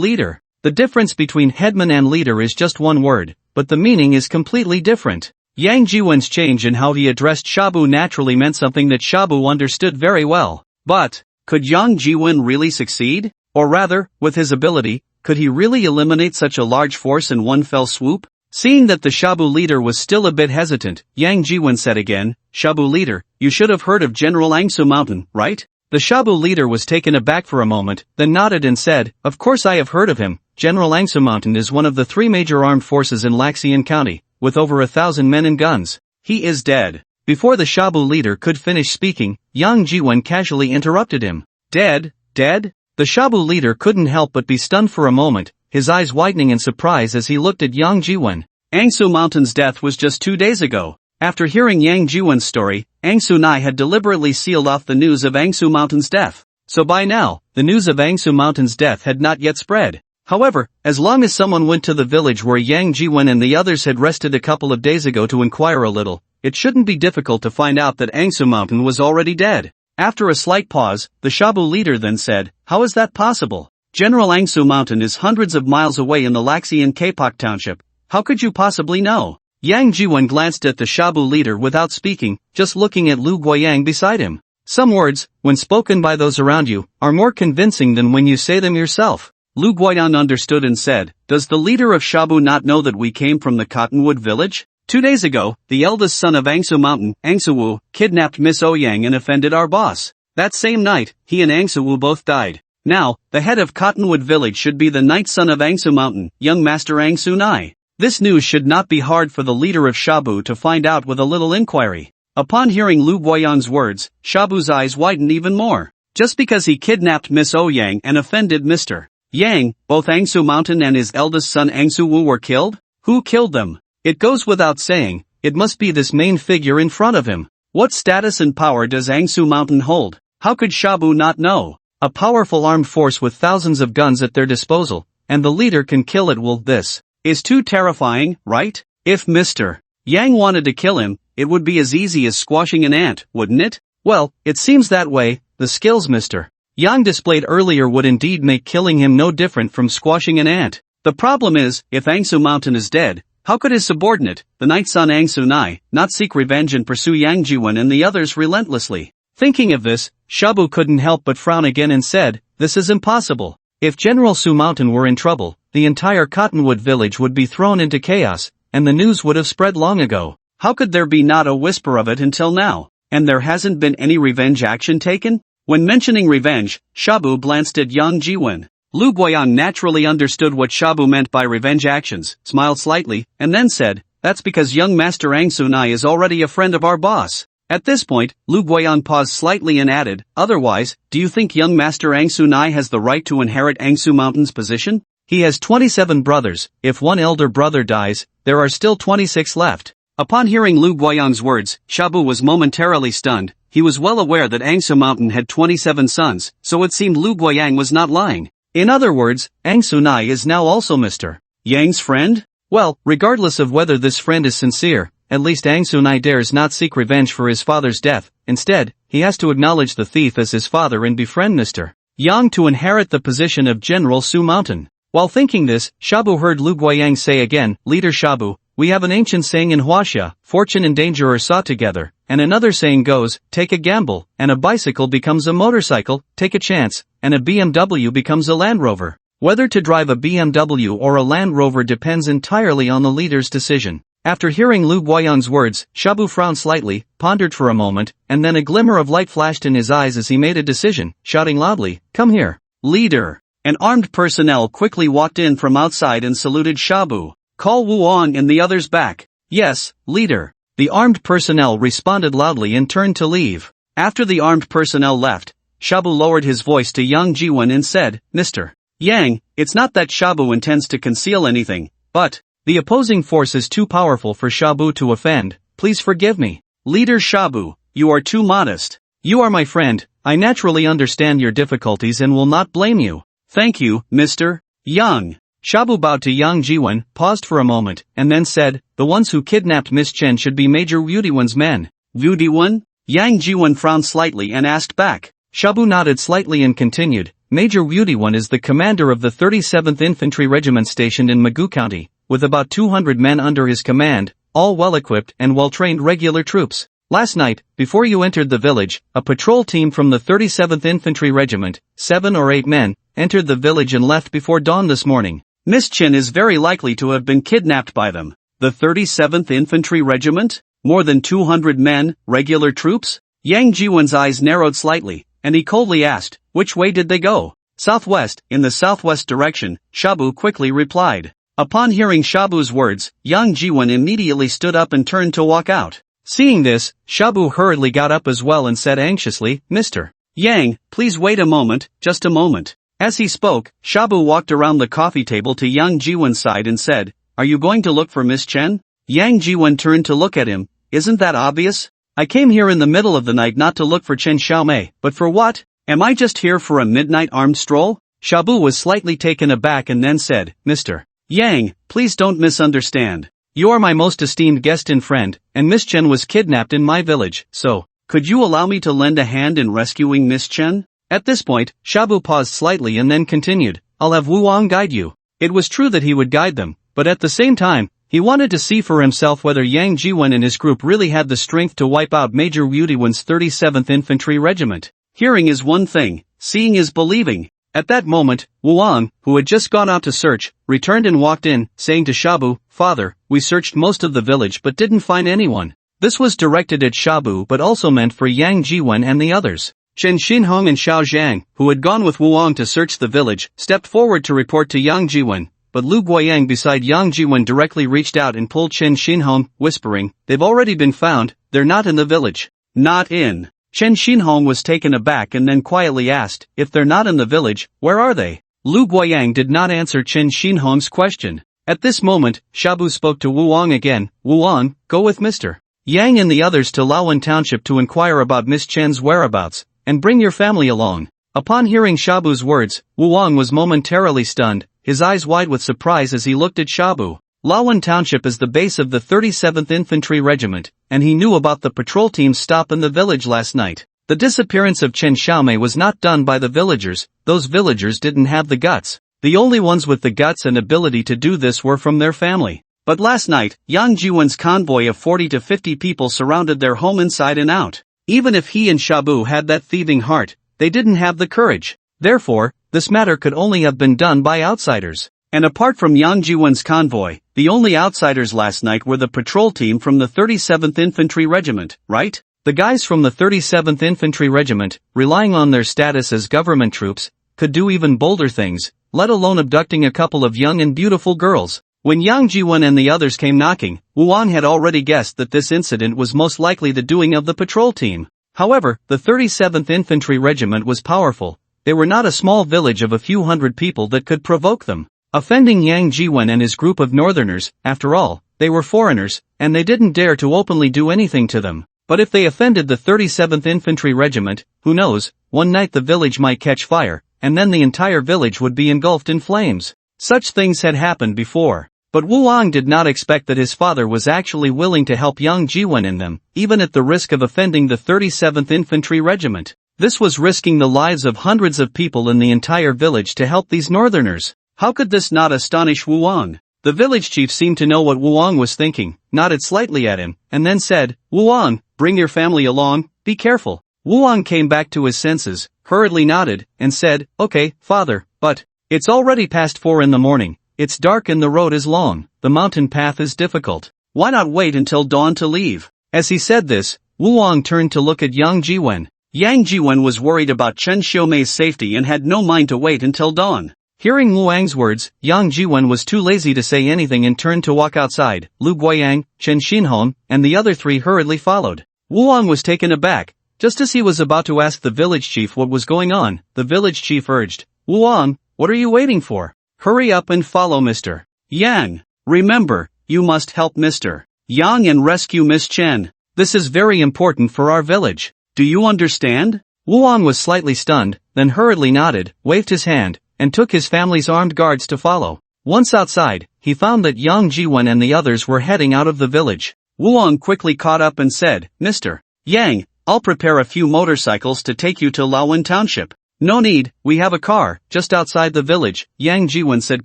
leader? The difference between headman and leader is just one word, but the meaning is completely different. Yang Jiwen's change in how he addressed Shabu naturally meant something that Shabu understood very well. But, could Yang Jiwen really succeed? Or rather, with his ability, could he really eliminate such a large force in one fell swoop? Seeing that the Shabu leader was still a bit hesitant, Yang Jiwen said again, Shabu leader, you should have heard of General Angsu Mountain, right? The Shabu leader was taken aback for a moment, then nodded and said, "Of course I have heard of him. General Angsu Mountain is one of the 3 major armed forces in Laxian County, with over 1,000 men and guns. He is dead." Before the Shabu leader could finish speaking, Yang Jiwen casually interrupted him. "Dead? Dead?" The Shabu leader couldn't help but be stunned for a moment, his eyes widening in surprise as he looked at Yang Jiwen. Angsu Mountain's death was just 2 days ago. After hearing Yang Jiwen's story, Angsu Nai had deliberately sealed off the news of Angsu Mountain's death. So by now, the news of Angsu Mountain's death had not yet spread. However, as long as someone went to the village where Yang Jiwen and the others had rested a couple of days ago to inquire a little, it shouldn't be difficult to find out that Angsu Mountain was already dead. After a slight pause, the Shabu leader then said, "How is that possible? General Angsu Mountain is hundreds of miles away in the Laxian Kapok township. How could you possibly know?" Yang Jiwen glanced at the Shabu leader without speaking, just looking at Lu Guoyang beside him. Some words, when spoken by those around you, are more convincing than when you say them yourself. Lu Guoyang understood and said, "Does the leader of Shabu not know that we came from the Cottonwood village? 2 days ago, the eldest son of Angsu Mountain, Angsu Wu, kidnapped Miss Ouyang and offended our boss. That same night, he and Angsu Wu both died. Now, the head of Cottonwood village should be the ninth son of Angsu Mountain, young master Angsu Nai. This news should not be hard for the leader of Shabu to find out with a little inquiry." Upon hearing Lu Guoyang's words, Shabu's eyes widened even more. Just because he kidnapped Miss Ouyang and offended Mr. Yang, both Angsu Mountain and his eldest son Angsu Wu were killed? Who killed them? It goes without saying, it must be this main figure in front of him. What status and power does Angsu Mountain hold? How could Shabu not know? A powerful armed force with thousands of guns at their disposal, and the leader can kill at will. This is too terrifying, right? If Mr. Yang wanted to kill him, it would be as easy as squashing an ant, wouldn't it? Well, it seems that way. The skills Mr. Yang displayed earlier would indeed make killing him no different from squashing an ant. The problem is, if Angsu Mountain is dead, how could his subordinate, the ninth son Angsu Nai, not seek revenge and pursue Yang Jiwen and the others relentlessly? Thinking of this, Shabu couldn't help but frown again and said, "This is impossible. If General Su Mountain were in trouble, the entire Cottonwood village would be thrown into chaos, and the news would have spread long ago. How could there be not a whisper of it until now? And there hasn't been any revenge action taken?" When mentioning revenge, Shabu glanced at Yang Jiwen. Lu Guoyang naturally understood what Shabu meant by revenge actions, smiled slightly, and then said, "That's because young master Angsu Nai is already a friend of our boss." At this point, Lu Guoyang paused slightly and added, "Otherwise, do you think young master Angsu Nai has the right to inherit Angsu Mountain's position? He has 27 brothers. If one elder brother dies, there are still 26 left." Upon hearing Lu Guoyang's words, Shabu was momentarily stunned. He was well aware that Angsu Mountain had 27 sons, so it seemed Lu Guoyang was not lying. In other words, Angsu Nai is now also Mr. Yang's friend? Well, regardless of whether this friend is sincere, at least Angsu Nai dares not seek revenge for his father's death. Instead, he has to acknowledge the thief as his father and befriend Mr. Yang to inherit the position of General Su Mountain. While thinking this, Shabu heard Lu Guoyang say again, "Leader Shabu, we have an ancient saying in Huaxia, fortune and danger are sought together, and another saying goes, take a gamble, and a bicycle becomes a motorcycle, take a chance, and a BMW becomes a Land Rover. Whether to drive a BMW or a Land Rover depends entirely on the leader's decision." After hearing Lu Guoyang's words, Shabu frowned slightly, pondered for a moment, and then a glimmer of light flashed in his eyes as he made a decision, shouting loudly, "Come here, leader." An armed personnel quickly walked in from outside and saluted Shabu. "Call Wuong and the others back." "Yes, leader." The armed personnel responded loudly and turned to leave. After the armed personnel left, Shabu lowered his voice to Yang Jiwen and said, "Mr. Yang, it's not that Shabu intends to conceal anything, but the opposing force is too powerful for Shabu to offend. Please forgive me. Leader Shabu, you are too modest. You are my friend, I naturally understand your difficulties and will not blame you. Thank you, Mr. Yang." Shabu bowed to Yang Jiwen, paused for a moment, and then said, "The ones who kidnapped Miss Chen should be Major Wu Diwen's men." Wu Diwen? Yang Jiwen frowned slightly and asked back. Shabu nodded slightly and continued, "Major Wu Diwen is the commander of the 37th Infantry Regiment stationed in Magu County, with about 200 men under his command, all well-equipped and well-trained regular troops. Last night, before you entered the village, a patrol team from the 37th Infantry Regiment, 7 or 8 men, entered the village and left before dawn this morning. Miss Chen is very likely to have been kidnapped by them." The 37th Infantry Regiment? More than 200 men, regular troops? Yang Jiwen's eyes narrowed slightly, and he coldly asked, which way did they go? Southwest, in the southwest direction, Shabu quickly replied. Upon hearing Shabu's words, Yang Jiwon immediately stood up and turned to walk out. Seeing this, Shabu hurriedly got up as well and said anxiously, Mr. Yang, please wait a moment, just a moment. As he spoke, Shabu walked around the coffee table to Yang Jiwon's side and said, Are you going to look for Miss Chen? Yang Jiwon turned to look at him. Isn't that obvious? I came here in the middle of the night not to look for Chen Xiaomei, but for what? Am I just here for a midnight armed stroll? Shabu was slightly taken aback and then said, Mr. Yang, please don't misunderstand. You are my most esteemed guest and friend, and Miss Chen was kidnapped in my village, so, could you allow me to lend a hand in rescuing Miss Chen? At this point, Shabu paused slightly and then continued, I'll have Wu Wang guide you. It was true that he would guide them, but at the same time, he wanted to see for himself whether Yang Jiwon and his group really had the strength to wipe out Major Wu Diwen's 37th Infantry Regiment. Hearing is one thing, seeing is believing. At that moment, Wu Wang, who had just gone out to search, returned and walked in, saying to Shabu, Father, we searched most of the village but didn't find anyone. This was directed at Shabu but also meant for Yang Jiwon and the others. Chen Xinhong and Xiao Zhang, who had gone with Wu Wang to search the village, stepped forward to report to Yang Jiwon, but Lu Guoyang beside Yang Jiwon directly reached out and pulled Chen Xinhong, whispering, They've already been found, they're not in the village. Not in. Chen Xinhong was taken aback and then quietly asked, If they're not in the village, where are they? Lu Guoyang did not answer Chen Xinhong's question. At this moment, Shabu spoke to Wu Wang again, Wu Wang, go with Mr. Yang and the others to Laowan Township to inquire about Miss Chen's whereabouts, and bring your family along. Upon hearing Shabu's words, Wu Wang was momentarily stunned, his eyes wide with surprise as he looked at Shabu. Laowan Township is the base of the 37th Infantry Regiment, and he knew about the patrol team's stop in the village last night. The disappearance of Chen Xiaomei was not done by the villagers, those villagers didn't have the guts. The only ones with the guts and ability to do this were from their family. But last night, Yang Jiwon's convoy of 40 to 50 people surrounded their home inside and out. Even if he and Shabu had that thieving heart, they didn't have the courage. Therefore, this matter could only have been done by outsiders. And apart from Yang Jiwon's convoy, the only outsiders last night were the patrol team from the 37th Infantry Regiment, right? The guys from the 37th Infantry Regiment, relying on their status as government troops, could do even bolder things, let alone abducting a couple of young and beautiful girls. When Yang Jiwon and the others came knocking, Wu Wang had already guessed that this incident was most likely the doing of the patrol team. However, the 37th Infantry Regiment was powerful. They were not a small village of a few hundred people that could provoke them. Offending Yang Jiwon and his group of northerners, after all, they were foreigners, and they didn't dare to openly do anything to them. But if they offended the 37th Infantry Regiment, who knows, one night the village might catch fire, and then the entire village would be engulfed in flames. Such things had happened before. But Wu Wang did not expect that his father was actually willing to help Yang Jiwon and them, even at the risk of offending the 37th Infantry Regiment. This was risking the lives of hundreds of people in the entire village to help these northerners. How could this not astonish Wu Wang? The village chief seemed to know what Wu Wang was thinking, nodded slightly at him, and then said, Wu Wang, bring your family along, be careful. Wu Wang came back to his senses, hurriedly nodded, and said, Okay, father, but, it's already past 4 in the morning, it's dark and the road is long, the mountain path is difficult. Why not wait until dawn to leave? As he said this, Wu Wang turned to look at Yang Jiwon. Yang Jiwon was worried about Chen Xiaomei's safety and had no mind to wait until dawn. Hearing Wu Wang's words, Yang Jiwon was too lazy to say anything and turned to walk outside. Lu Guoyang, Chen Xinhong, and the other three hurriedly followed. Wu Wang was taken aback. Just as he was about to ask the village chief what was going on, the village chief urged, Wu Wang, what are you waiting for? Hurry up and follow Mr. Yang. Remember, you must help Mr. Yang and rescue Miss Chen. This is very important for our village. Do you understand? Wu Wang was slightly stunned, then hurriedly nodded, waved his hand, and took his family's armed guards to follow. Once outside, he found that Yang Jiwon and the others were heading out of the village. Wu Wang quickly caught up and said, Mr. Yang, I'll prepare a few motorcycles to take you to Laowan Township. No need, we have a car, just outside the village, Yang Jiwon said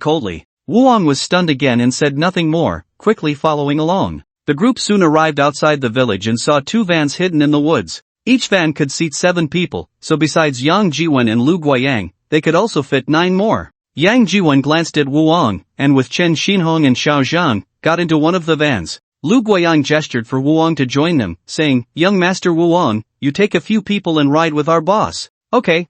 coldly. Wu Wang was stunned again and said nothing more, quickly following along. The group soon arrived outside the village and saw 2 vans hidden in the woods. Each van could seat 7 people, so besides Yang Jiwon and Lu Guoyang, they could also fit 9 more. Yang Jiwon glanced at Wu Wang, and with Chen Xinhong and Xiao Zhang, got into one of the vans. Lu Guoyang gestured for Wu Wang to join them, saying, Young Master Wu Wang, you take a few people and ride with our boss. Okay.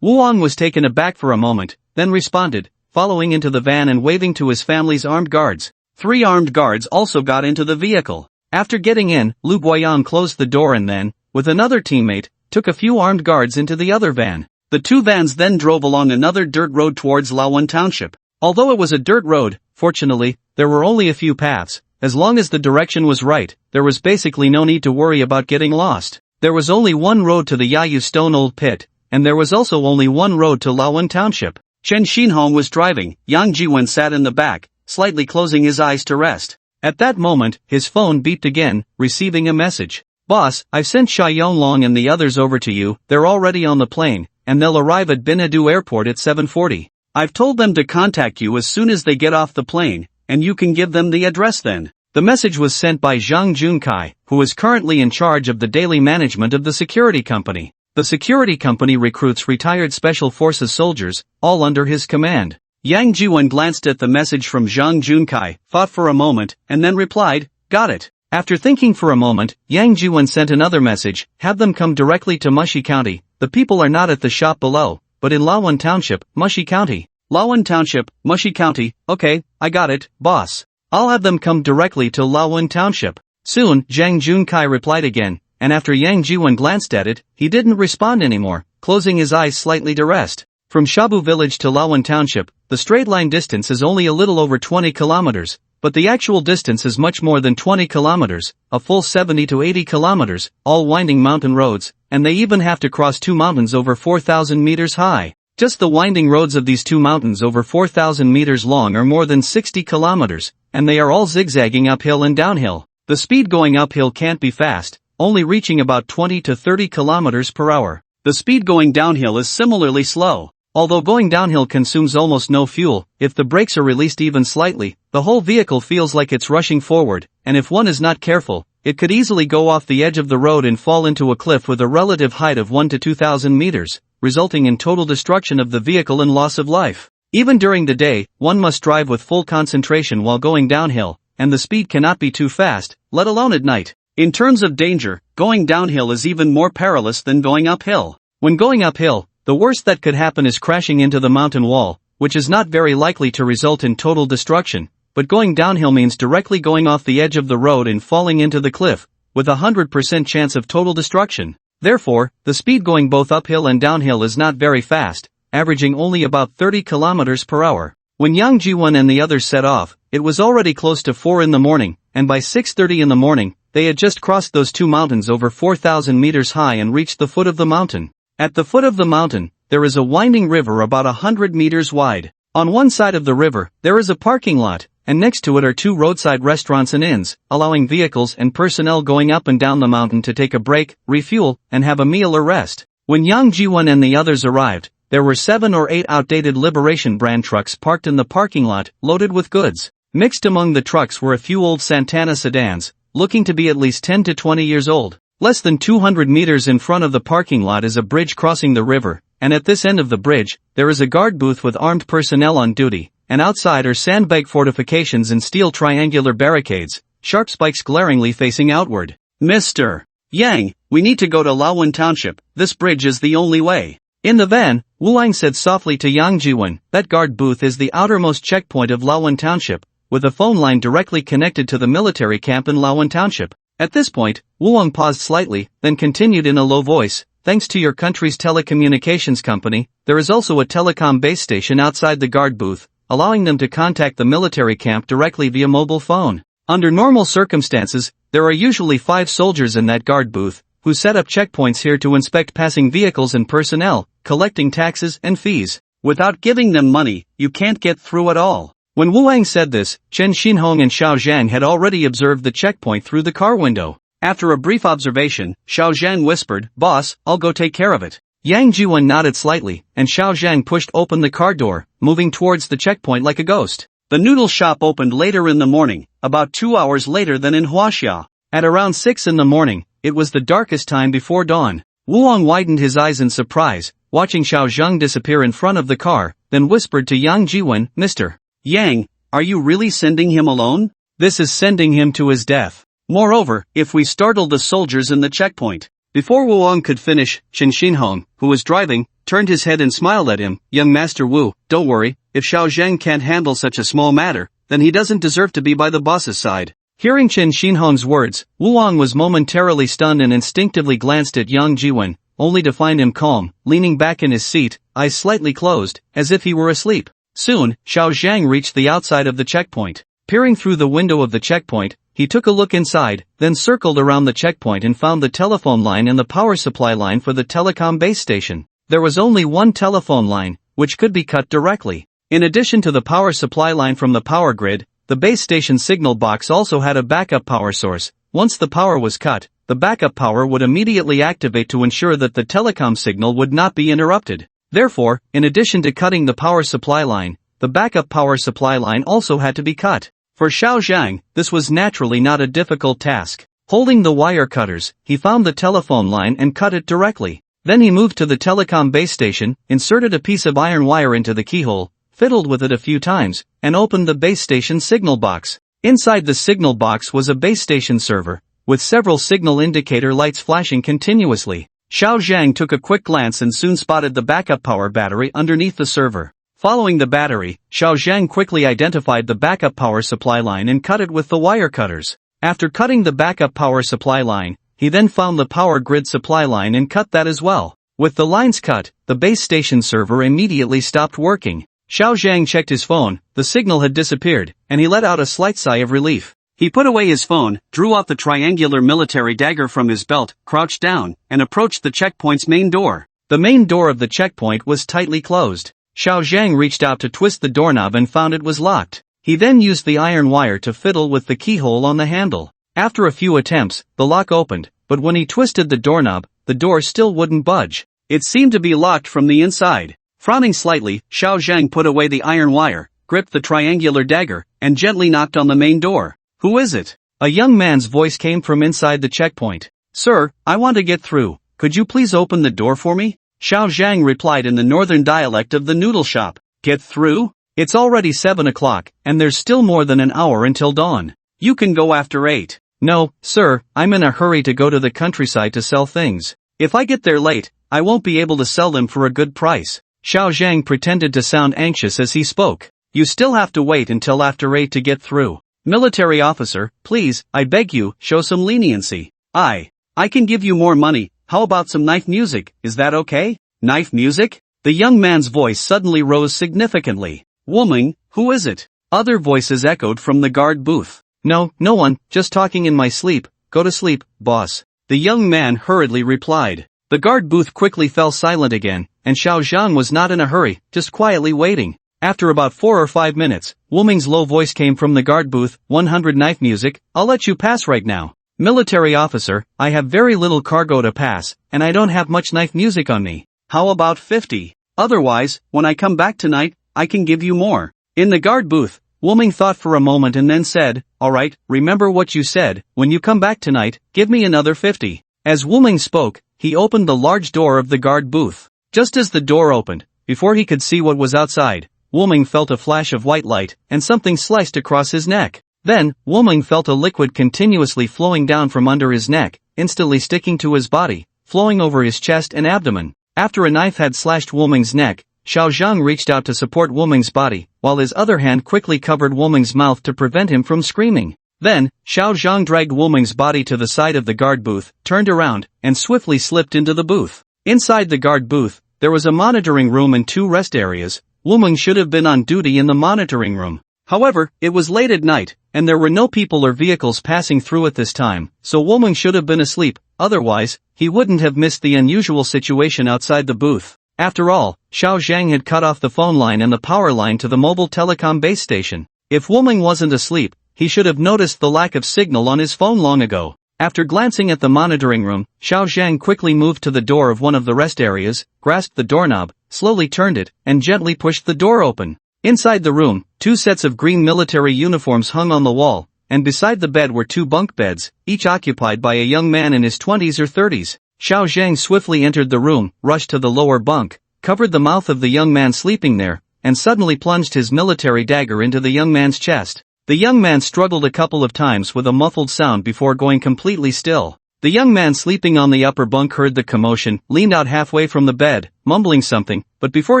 Wu Wang was taken aback for a moment, then responded, following into the van and waving to his family's armed guards. 3 armed guards also got into the vehicle. After getting in, Lu Guoyang closed the door and then, with another teammate, took a few armed guards into the other van. The 2 vans then drove along another dirt road towards Lawan Township. Although it was a dirt road, fortunately, there were only a few paths. As long as the direction was right, there was basically no need to worry about getting lost. There was only one road to the Yayu Stone Old Pit, and there was also only one road to Lawan Township. Chen Xinhong was driving, Yang Jiwen sat in the back, slightly closing his eyes to rest. At that moment, his phone beeped again, receiving a message. Boss, I've sent Xia Yonglong and the others over to you, they're already on the plane, and they'll arrive at Binadu Airport at 7:40. I've told them to contact you as soon as they get off the plane, and you can give them the address then. The message was sent by Zhang Junkai, who is currently in charge of the daily management of the security company. The security company recruits retired special forces soldiers, all under his command. Yang Jiwen glanced at the message from Zhang Junkai, thought for a moment, and then replied, got it. After thinking for a moment, Yang Jiwen sent another message, have them come directly to Mushi County. The people are not at the shop below, but in Lawan Township, Mushi County. Lawan Township, Mushi County, okay, I got it, boss. I'll have them come directly to Lawan Township. Soon, Zhang Junkai replied again, and after Yang Jiwen glanced at it, he didn't respond anymore, closing his eyes slightly to rest. From Shabu Village to Lawan Township, the straight line distance is only a little over 20 kilometers, but the actual distance is much more than 20 kilometers, a full 70 to 80 kilometers, all winding mountain roads, and they even have to cross 2 mountains over 4,000 meters high. Just the winding roads of these 2 mountains over 4,000 meters long are more than 60 kilometers, and they are all zigzagging uphill and downhill. The speed going uphill can't be fast, only reaching about 20 to 30 kilometers per hour. The speed going downhill is similarly slow. Although going downhill consumes almost no fuel, if the brakes are released even slightly, the whole vehicle feels like it's rushing forward, and if one is not careful, it could easily go off the edge of the road and fall into a cliff with a relative height of 1 to 2,000 meters, resulting in total destruction of the vehicle and loss of life. Even during the day, one must drive with full concentration while going downhill, and the speed cannot be too fast, let alone at night. In terms of danger, going downhill is even more perilous than going uphill. When going uphill, the worst that could happen is crashing into the mountain wall, which is not very likely to result in total destruction, but going downhill means directly going off the edge of the road and falling into the cliff, with a 100% chance of total destruction. Therefore, the speed going both uphill and downhill is not very fast, averaging only about 30 kilometers per hour. When Yang Jiwen and the others set off, it was already close to 4 in the morning, and by 6:30 in the morning, they had just crossed those 2 mountains over 4,000 meters high and reached the foot of the mountain. At the foot of the mountain, there is a winding river about 100 meters wide. On one side of the river, there is a parking lot, and next to it are 2 roadside restaurants and inns, allowing vehicles and personnel going up and down the mountain to take a break, refuel, and have a meal or rest. When Yang Jiwen and the others arrived, there were 7 or 8 outdated Liberation brand trucks parked in the parking lot, loaded with goods. Mixed among the trucks were a few old Santana sedans, looking to be at least 10 to 20 years old. Less than 200 meters in front of the parking lot is a bridge crossing the river, and at this end of the bridge, there is a guard booth with armed personnel on duty, and outside are sandbag fortifications and steel triangular barricades, sharp spikes glaringly facing outward. Mr. Yang, we need to go to Lawan Township, this bridge is the only way. In the van, Wu Lang said softly to Yang Jiwen, that guard booth is the outermost checkpoint of Lawan Township, with a phone line directly connected to the military camp in Lawan Township. At this point, Wu Lang paused slightly, then continued in a low voice, thanks to your country's telecommunications company, there is also a telecom base station outside the guard booth, allowing them to contact the military camp directly via mobile phone. Under normal circumstances, there are usually 5 soldiers in that guard booth, who set up checkpoints here to inspect passing vehicles and personnel, collecting taxes and fees. Without giving them money, you can't get through at all. When Wu Lang said this, Chen Xinhong and Xiao Zhang had already observed the checkpoint through the car window. After a brief observation, Xiao Zhang whispered, "Boss, I'll go take care of it." Yang Jiwen nodded slightly, and Xiao Zhang pushed open the car door, moving towards the checkpoint like a ghost. The noodle shop opened later in the morning, about 2 hours later than in Huaxia. At around 6 in the morning, it was the darkest time before dawn. Wu Lang widened his eyes in surprise, watching Xiao Zhang disappear in front of the car, then whispered to Yang Jiwen, "Mr. Yang, are you really sending him alone? This is sending him to his death. Moreover, if we startle the soldiers in the checkpoint, Before Wu Wang could finish, Chen Xinhong, who was driving, turned his head and smiled at him. Young Master Wu, don't worry, if Xiao Zhang can't handle such a small matter, then he doesn't deserve to be by the boss's side. Hearing Chen Xinhong's words, Wu Wang was momentarily stunned and instinctively glanced at Yang Jiwen, only to find him calm, leaning back in his seat, eyes slightly closed, as if he were asleep. Soon, Xiao Zhang reached the outside of the checkpoint. Peering through the window of the checkpoint, he took a look inside, then circled around the checkpoint and found the telephone line and the power supply line for the telecom base station. There was only one telephone line, which could be cut directly. In addition to the power supply line from the power grid, the base station signal box also had a backup power source. Once the power was cut, the backup power would immediately activate to ensure that the telecom signal would not be interrupted. Therefore, in addition to cutting the power supply line, the backup power supply line also had to be cut. For Xiao Zhang, this was naturally not a difficult task. Holding the wire cutters, he found the telephone line and cut it directly. Then he moved to the telecom base station, inserted a piece of iron wire into the keyhole, fiddled with it a few times, and opened the base station signal box. Inside the signal box was a base station server, with several signal indicator lights flashing continuously. Xiao Zhang took a quick glance and soon spotted the backup power battery underneath the server. Following the battery, Xiao Zhang quickly identified the backup power supply line and cut it with the wire cutters. After cutting the backup power supply line, he then found the power grid supply line and cut that as well. With the lines cut, the base station server immediately stopped working. Xiao Zhang checked his phone, the signal had disappeared, and he let out a slight sigh of relief. He put away his phone, drew out the triangular military dagger from his belt, crouched down, and approached the checkpoint's main door. The main door of the checkpoint was tightly closed. Xiao Zhang reached out to twist the doorknob and found it was locked. He then used the iron wire to fiddle with the keyhole on the handle. After a few attempts, the lock opened, but when he twisted the doorknob, the door still wouldn't budge. It seemed to be locked from the inside. Frowning slightly, Xiao Zhang put away the iron wire, gripped the triangular dagger, and gently knocked on the main door. "Who is it?" A young man's voice came from inside the checkpoint. "Sir, I want to get through. Could you please open the door for me?" Xiao Zhang replied in the northern dialect of the noodle shop. "Get through? It's already 7 o'clock, and there's still more than an hour until dawn. You can go after 8. "No, sir, I'm in a hurry to go to the countryside to sell things. If I get there late, I won't be able to sell them for a good price." Xiao Zhang pretended to sound anxious as he spoke. "You still have to wait until after 8 to get through. Military officer, please, I beg you, show some leniency. I can give you more money. How about some knife music, is that okay?" "Knife music?" The young man's voice suddenly rose significantly. "Woman, who is it?" Other voices echoed from the guard booth. No one, just talking in my sleep. Go to sleep, boss." The young man hurriedly replied. The guard booth quickly fell silent again, and Xiao Zhang was not in a hurry, just quietly waiting. After about 4 or 5 minutes, Wu Ming's low voice came from the guard booth. 100 knife music, I'll let you pass right now. "Military officer, I have very little cargo to pass, and I don't have much knife music on me. How about 50? Otherwise, when I come back tonight, I can give you more." In the guard booth, Wu Ming thought for a moment and then said, "Alright, remember what you said, when you come back tonight, give me another 50. As Wu Ming spoke, he opened the large door of the guard booth. Just as the door opened, before he could see what was outside, Wu Ming felt a flash of white light, and something sliced across his neck. Then, Wu Ming felt a liquid continuously flowing down from under his neck, instantly sticking to his body, flowing over his chest and abdomen. After a knife had slashed Wu Ming's neck, Xiao Zhang reached out to support Wu Ming's body, while his other hand quickly covered Wu Ming's mouth to prevent him from screaming. Then, Xiao Zhang dragged Wu Ming's body to the side of the guard booth, turned around, and swiftly slipped into the booth. Inside the guard booth, there was a monitoring room and 2 rest areas. Wu Ming should have been on duty in the monitoring room. However, it was late at night, and there were no people or vehicles passing through at this time, so Wu Ming should have been asleep. Otherwise, he wouldn't have missed the unusual situation outside the booth. After all, Xiao Zhang had cut off the phone line and the power line to the mobile telecom base station. If Wu Ming wasn't asleep, he should have noticed the lack of signal on his phone long ago. After glancing at the monitoring room, Xiao Zhang quickly moved to the door of one of the rest areas, grasped the doorknob, slowly turned it, and gently pushed the door open. Inside the room, 2 sets of green military uniforms hung on the wall, and beside the bed were 2 bunk beds, each occupied by a young man in his 20s or 30s. Xiao Zhang swiftly entered the room, rushed to the lower bunk, covered the mouth of the young man sleeping there, and suddenly plunged his military dagger into the young man's chest. The young man struggled a couple of times with a muffled sound before going completely still. The young man sleeping on the upper bunk heard the commotion, leaned out halfway from the bed, mumbling something, but before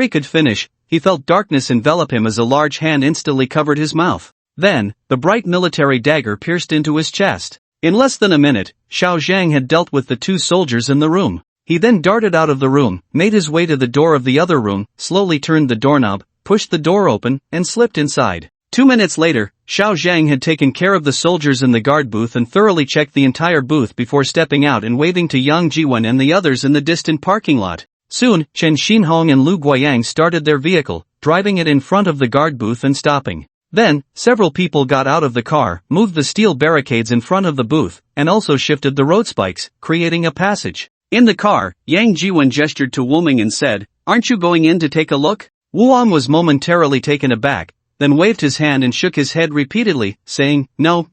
he could finish, he felt darkness envelop him as a large hand instantly covered his mouth. Then, the bright military dagger pierced into his chest. In less than a minute, Xiao Zhang had dealt with the two soldiers in the room. He then darted out of the room, made his way to the door of the other room, slowly turned the doorknob, pushed the door open, and slipped inside. 2 minutes later, Xiao Zhang had taken care of the soldiers in the guard booth and thoroughly checked the entire booth before stepping out and waving to Yang Jiwen and the others in the distant parking lot. Soon, Chen Xinhong and Lu Guoyang started their vehicle, driving it in front of the guard booth and stopping. Then, several people got out of the car, moved the steel barricades in front of the booth, and also shifted the road spikes, creating a passage. In the car, Yang Jiwen gestured to Wu Ming and said, "Aren't you going in to take a look?" Wu Ang was momentarily taken aback, then waved his hand and shook his head repeatedly, saying, No,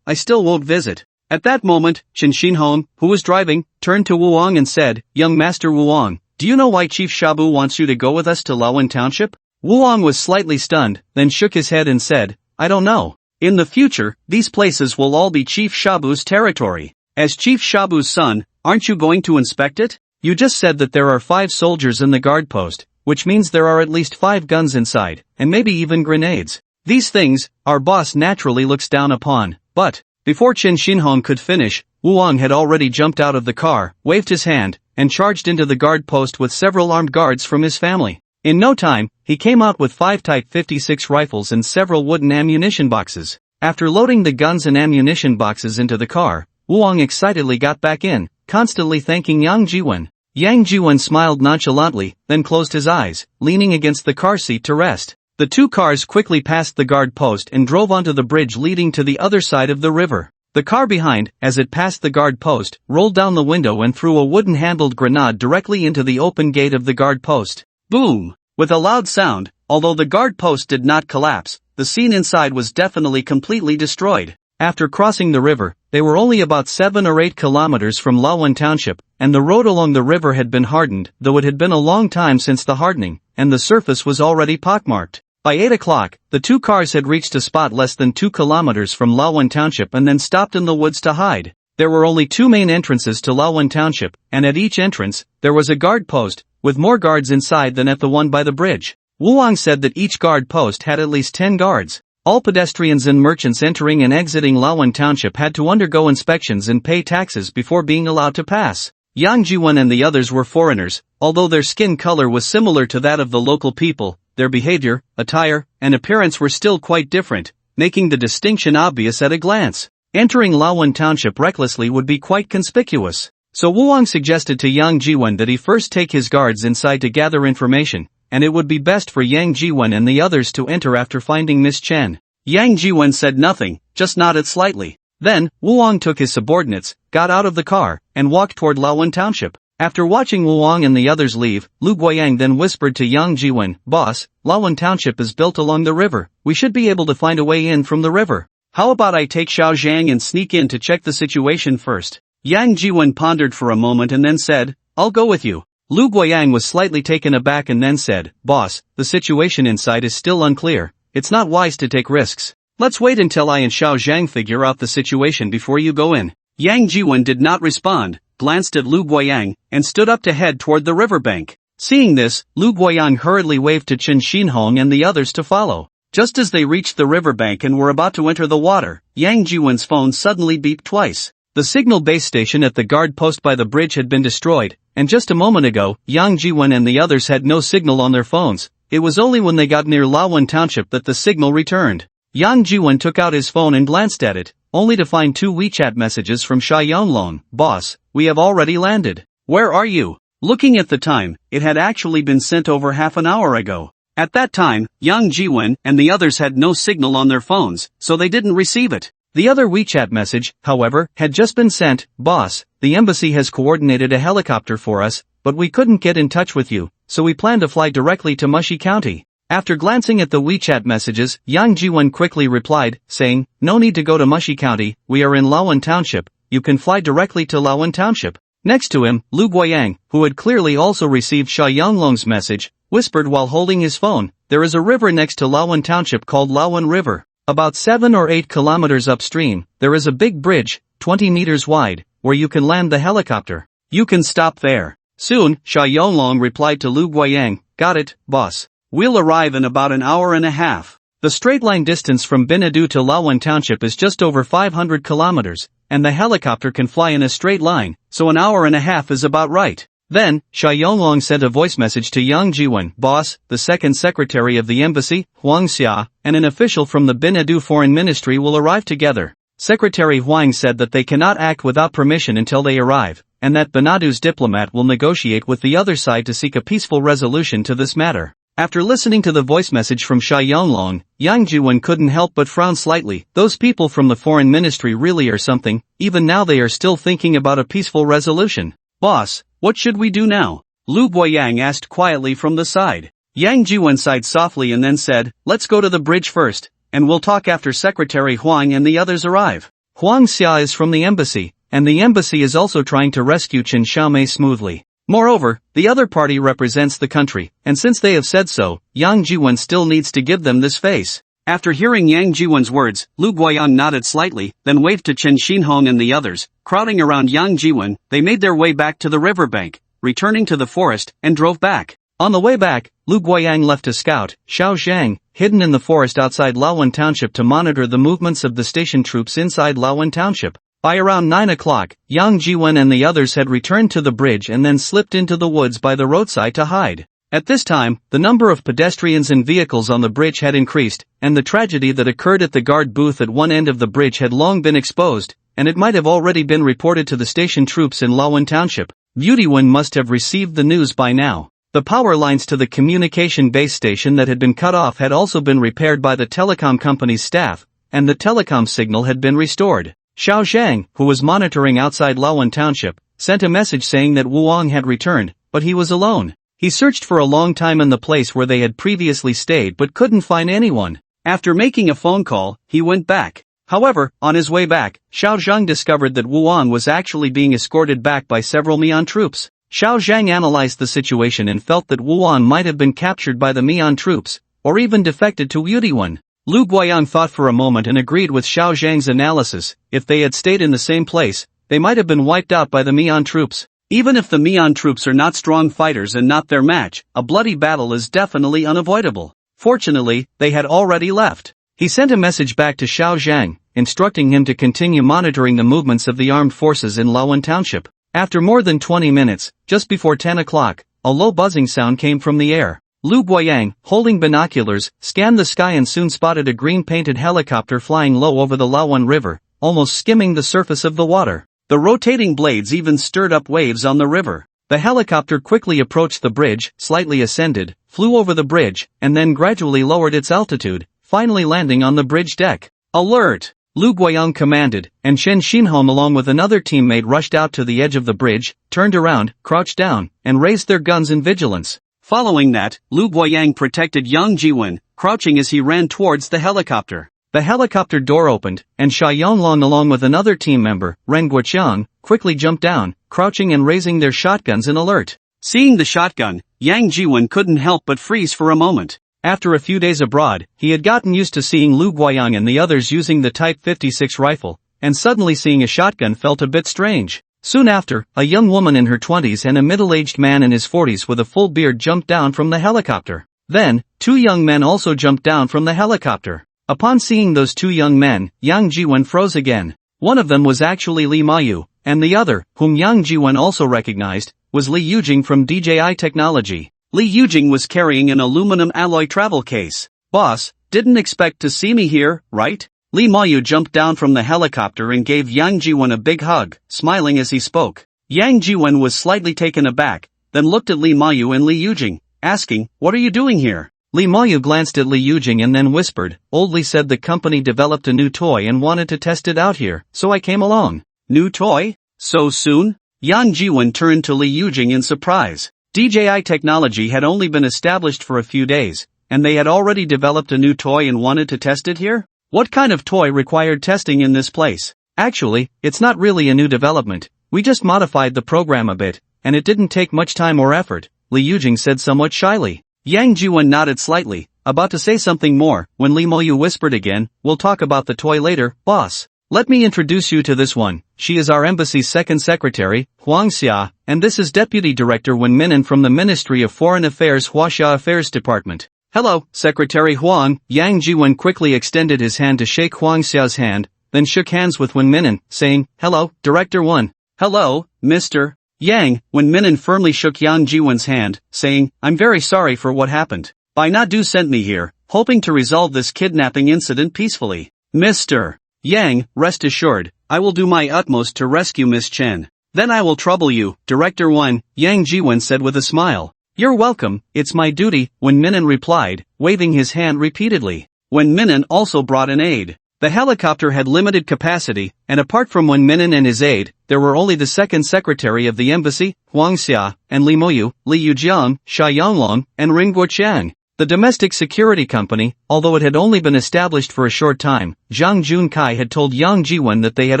I still won't visit." At that moment, Chen Xinhong, who was driving, turned to Wu Ang and said, "Young Master Wu Ang, do you know why Chief Shabu wants you to go with us to Lawan Township?" Wu Ang was slightly stunned, then shook his head and said, "I don't know. In the future, these places will all be Chief Shabu's territory. As Chief Shabu's son, aren't you going to inspect it? You just said that there are 5 soldiers in the guard post, which means there are at least 5 guns inside, and maybe even grenades. These things, our boss naturally looks down upon." But, before Chen Xinhong could finish, Wu Ang had already jumped out of the car, waved his hand, and charged into the guard post with several armed guards from his family. In no time, he came out with 5 Type 56 rifles and several wooden ammunition boxes. After loading the guns and ammunition boxes into the car, Wu Ang excitedly got back in, constantly thanking Yang Jiwen. Yang Jiwen smiled nonchalantly, then closed his eyes, leaning against the car seat to rest. The 2 cars quickly passed the guard post and drove onto the bridge leading to the other side of the river. The car behind, as it passed the guard post, rolled down the window and threw a wooden-handled grenade directly into the open gate of the guard post. Boom! With a loud sound, although the guard post did not collapse, the scene inside was definitely completely destroyed. After crossing the river, they were only about 7 or 8 kilometers from Lawan Township, and the road along the river had been hardened, though it had been a long time since the hardening, and the surface was already pockmarked. By 8 o'clock, the 2 cars had reached a spot less than 2 kilometers from Lawan Township and then stopped in the woods to hide. There were only 2 main entrances to Lawan Township, and at each entrance, there was a guard post, with more guards inside than at the one by the bridge. Wu Ang said that each guard post had at least 10 guards. All pedestrians and merchants entering and exiting Lawan Township had to undergo inspections and pay taxes before being allowed to pass. Yang Jiwen and the others were foreigners, although their skin color was similar to that of the local people. Their behavior, attire, and appearance were still quite different, making the distinction obvious at a glance. Entering Lawan Township recklessly would be quite conspicuous. So Wu Ang suggested to Yang Jiwen that he first take his guards inside to gather information, and it would be best for Yang Jiwen and the others to enter after finding Miss Chen. Yang Jiwen said nothing, just nodded slightly. Then, Wu Ang took his subordinates, got out of the car, and walked toward Lawan Township. After watching Wu Ang and the others leave, Lu Guoyang then whispered to Yang Jiwen, "Boss, Lawan Township is built along the river. We should be able to find a way in from the river. How about I take Xiao Zhang and sneak in to check the situation first?" Yang Jiwen pondered for a moment and then said, "I'll go with you." Lu Guoyang was slightly taken aback and then said, "Boss, the situation inside is still unclear. It's not wise to take risks. Let's wait until I and Xiao Zhang figure out the situation before you go in." Yang Jiwen did not respond, glanced at Lu Guoyang, and stood up to head toward the riverbank. Seeing this, Lu Guoyang hurriedly waved to Chen Xinhong and the others to follow. Just as they reached the riverbank and were about to enter the water, Yang Jiwen's phone suddenly beeped twice. The signal base station at the guard post by the bridge had been destroyed, and just a moment ago, Yang Jiwen and the others had no signal on their phones. It was only when they got near Lawan Township that the signal returned. Yang Jiwen took out his phone and glanced at it, only to find 2 WeChat messages from Sha Yonglong. "Boss, we have already landed. Where are you?" Looking at the time, it had actually been sent over half an hour ago. At that time, Yang Jiwen and the others had no signal on their phones, so they didn't receive it. The other WeChat message, however, had just been sent. "Boss, the embassy has coordinated a helicopter for us, but we couldn't get in touch with you, so we plan to fly directly to Mushi County." After glancing at the WeChat messages, Yang Jiwen quickly replied, saying, "No need to go to Mushi County, we are in Lawan Township, you can fly directly to Lawan Township." Next to him, Lu Guoyang, who had clearly also received Sha Yonglong's message, whispered while holding his phone, "There is a river next to Lawan Township called Lawan River. About 7 or 8 kilometers upstream, there is a big bridge, 20 meters wide, where you can land the helicopter. You can stop there. Soon, Sha Yonglong replied to Lu Guiyang, got it, boss. We'll arrive in about an hour and a half. The straight line distance from Binadu to Lawan Township is just over 500 kilometers, and the helicopter can fly in a straight line, so an hour and a half is about right. Then, Sha Yonglong sent a voice message to Yang Jiwen, boss, the second secretary of the embassy, Huang Xia, and an official from the Binadu Foreign Ministry will arrive together. Secretary Huang said that they cannot act without permission until they arrive, and that Binadu's diplomat will negotiate with the other side to seek a peaceful resolution to this matter. After listening to the voice message from Sha Yonglong, Yang Jiwen couldn't help but frown slightly. Those people from the foreign ministry really are something. Even now they are still thinking about a peaceful resolution. Boss, what should we do now? Lu Guiyang asked quietly from the side. Yang Jiwen sighed softly and then said, let's go to the bridge first, and we'll talk after Secretary Huang and the others arrive. Huang Xia is from the embassy, and the embassy is also trying to rescue Chen Xiaomei smoothly. Moreover, the other party represents the country, and since they have said so, Yang Jiwen still needs to give them this face. After hearing Yang Jiwen's words, Lu Guiyang nodded slightly, then waved to Chen Xinhong and the others. Crowding around Yang Jiwen, they made their way back to the riverbank, returning to the forest, and drove back. On the way back, Lu Guiyang left a scout, Xiao Zhang, hidden in the forest outside Lawan Township to monitor the movements of the station troops inside Lawan Township. By around 9 o'clock, Yang Jiwen and the others had returned to the bridge and then slipped into the woods by the roadside to hide. At this time, the number of pedestrians and vehicles on the bridge had increased, and the tragedy that occurred at the guard booth at one end of the bridge had long been exposed, and it might have already been reported to the station troops in Lawan Township. Beautywan must have received the news by now. The power lines to the communication base station that had been cut off had also been repaired by the telecom company's staff, and the telecom signal had been restored. Xiao Zhang, who was monitoring outside Lawan Township, sent a message saying that Wu Wang had returned, but he was alone. He searched for a long time in the place where they had previously stayed but couldn't find anyone. After making a phone call, he went back. However, on his way back, Xiao Zhang discovered that Wu Wang was actually being escorted back by several Mian troops. Xiao Zhang analyzed the situation and felt that Wu Wang might have been captured by the Mian troops, or even defected to Beautywan. Lu Guiyang thought for a moment and agreed with Xiao Zhang's analysis. If they had stayed in the same place, they might have been wiped out by the Mian troops. Even if the Mian troops are not strong fighters and not their match, a bloody battle is definitely unavoidable. Fortunately, they had already left. He sent a message back to Xiao Zhang, instructing him to continue monitoring the movements of the armed forces in Lawan Township. After more than 20 minutes, just before 10 o'clock, a low buzzing sound came from the air. Lu Guiyang, holding binoculars, scanned the sky and soon spotted a green-painted helicopter flying low over the Lawan River, almost skimming the surface of the water. The rotating blades even stirred up waves on the river. The helicopter quickly approached the bridge, slightly ascended, flew over the bridge, and then gradually lowered its altitude, finally landing on the bridge deck. Alert! Lu Guiyang commanded, and Chen Xinhong along with another teammate rushed out to the edge of the bridge, turned around, crouched down, and raised their guns in vigilance. Following that, Lu Guiyang protected Yang Jiwen, crouching as he ran towards the helicopter. The helicopter door opened, and Sha Yonglong along with another team member, Ren Guoqiang, quickly jumped down, crouching and raising their shotguns in alert. Seeing the shotgun, Yang Jiwen couldn't help but freeze for a moment. After a few days abroad, he had gotten used to seeing Lu Guiyang and the others using the Type 56 rifle, and suddenly seeing a shotgun felt a bit strange. Soon after, a young woman in her 20s and a middle-aged man in his 40s with a full beard jumped down from the helicopter. Then, two young men also jumped down from the helicopter. Upon seeing those two young men, Yang Jiwen froze again. One of them was actually Li Mayu, and the other, whom Yang Jiwen also recognized, was Li Yujing from DJI Technology. Li Yujing was carrying an aluminum alloy travel case. Boss, didn't expect to see me here, right? Li Mayu jumped down from the helicopter and gave Yang Jiwen a big hug, smiling as he spoke. Yang Jiwen was slightly taken aback, then looked at Li Mayu and Li Yujing, asking, "What are you doing here?" Li Mayu glanced at Li Yujing and then whispered, "Old Li said the company developed a new toy and wanted to test it out here, so I came along." New toy? So soon? Yang Jiwen turned to Li Yujing in surprise. DJI Technology had only been established for a few days, and they had already developed a new toy and wanted to test it here? What kind of toy required testing in this place? Actually, it's not really a new development, we just modified the program a bit, and it didn't take much time or effort, Li Yujing said somewhat shyly. Yang Jiwen nodded slightly, about to say something more, when Li Moyu whispered again, "We'll talk about the toy later, boss." Let me introduce you to this one. She is our embassy's second secretary, Huang Xia, and this is Deputy Director Wen Minan from the Ministry of Foreign Affairs Huaxia Affairs Department. Hello, Secretary Huang. Yang Jiwen quickly extended his hand to shake Huang Xia's hand, then shook hands with Wen Minan, saying, Hello, Director Wen. Hello, Mr. Yang. Wen Minan firmly shook Yang Jiwen's hand, saying, I'm very sorry for what happened. Bai Nadu sent me here, hoping to resolve this kidnapping incident peacefully. Mr. Yang, rest assured, I will do my utmost to rescue Miss Chen. Then I will trouble you, Director Wen, Yang Jiwen said with a smile. You're welcome, it's my duty, Wen Minan replied, waving his hand repeatedly. Wen Minan also brought an aide. The helicopter had limited capacity, and apart from Wen Minan and his aide, there were only the second secretary of the embassy, Huang Xia, and Li Moyu, Li Yujiang, Xia Yonglong, and Ring Guoqiang. The domestic security company, although it had only been established for a short time, Zhang Junkai had told Yang Jiwen that they had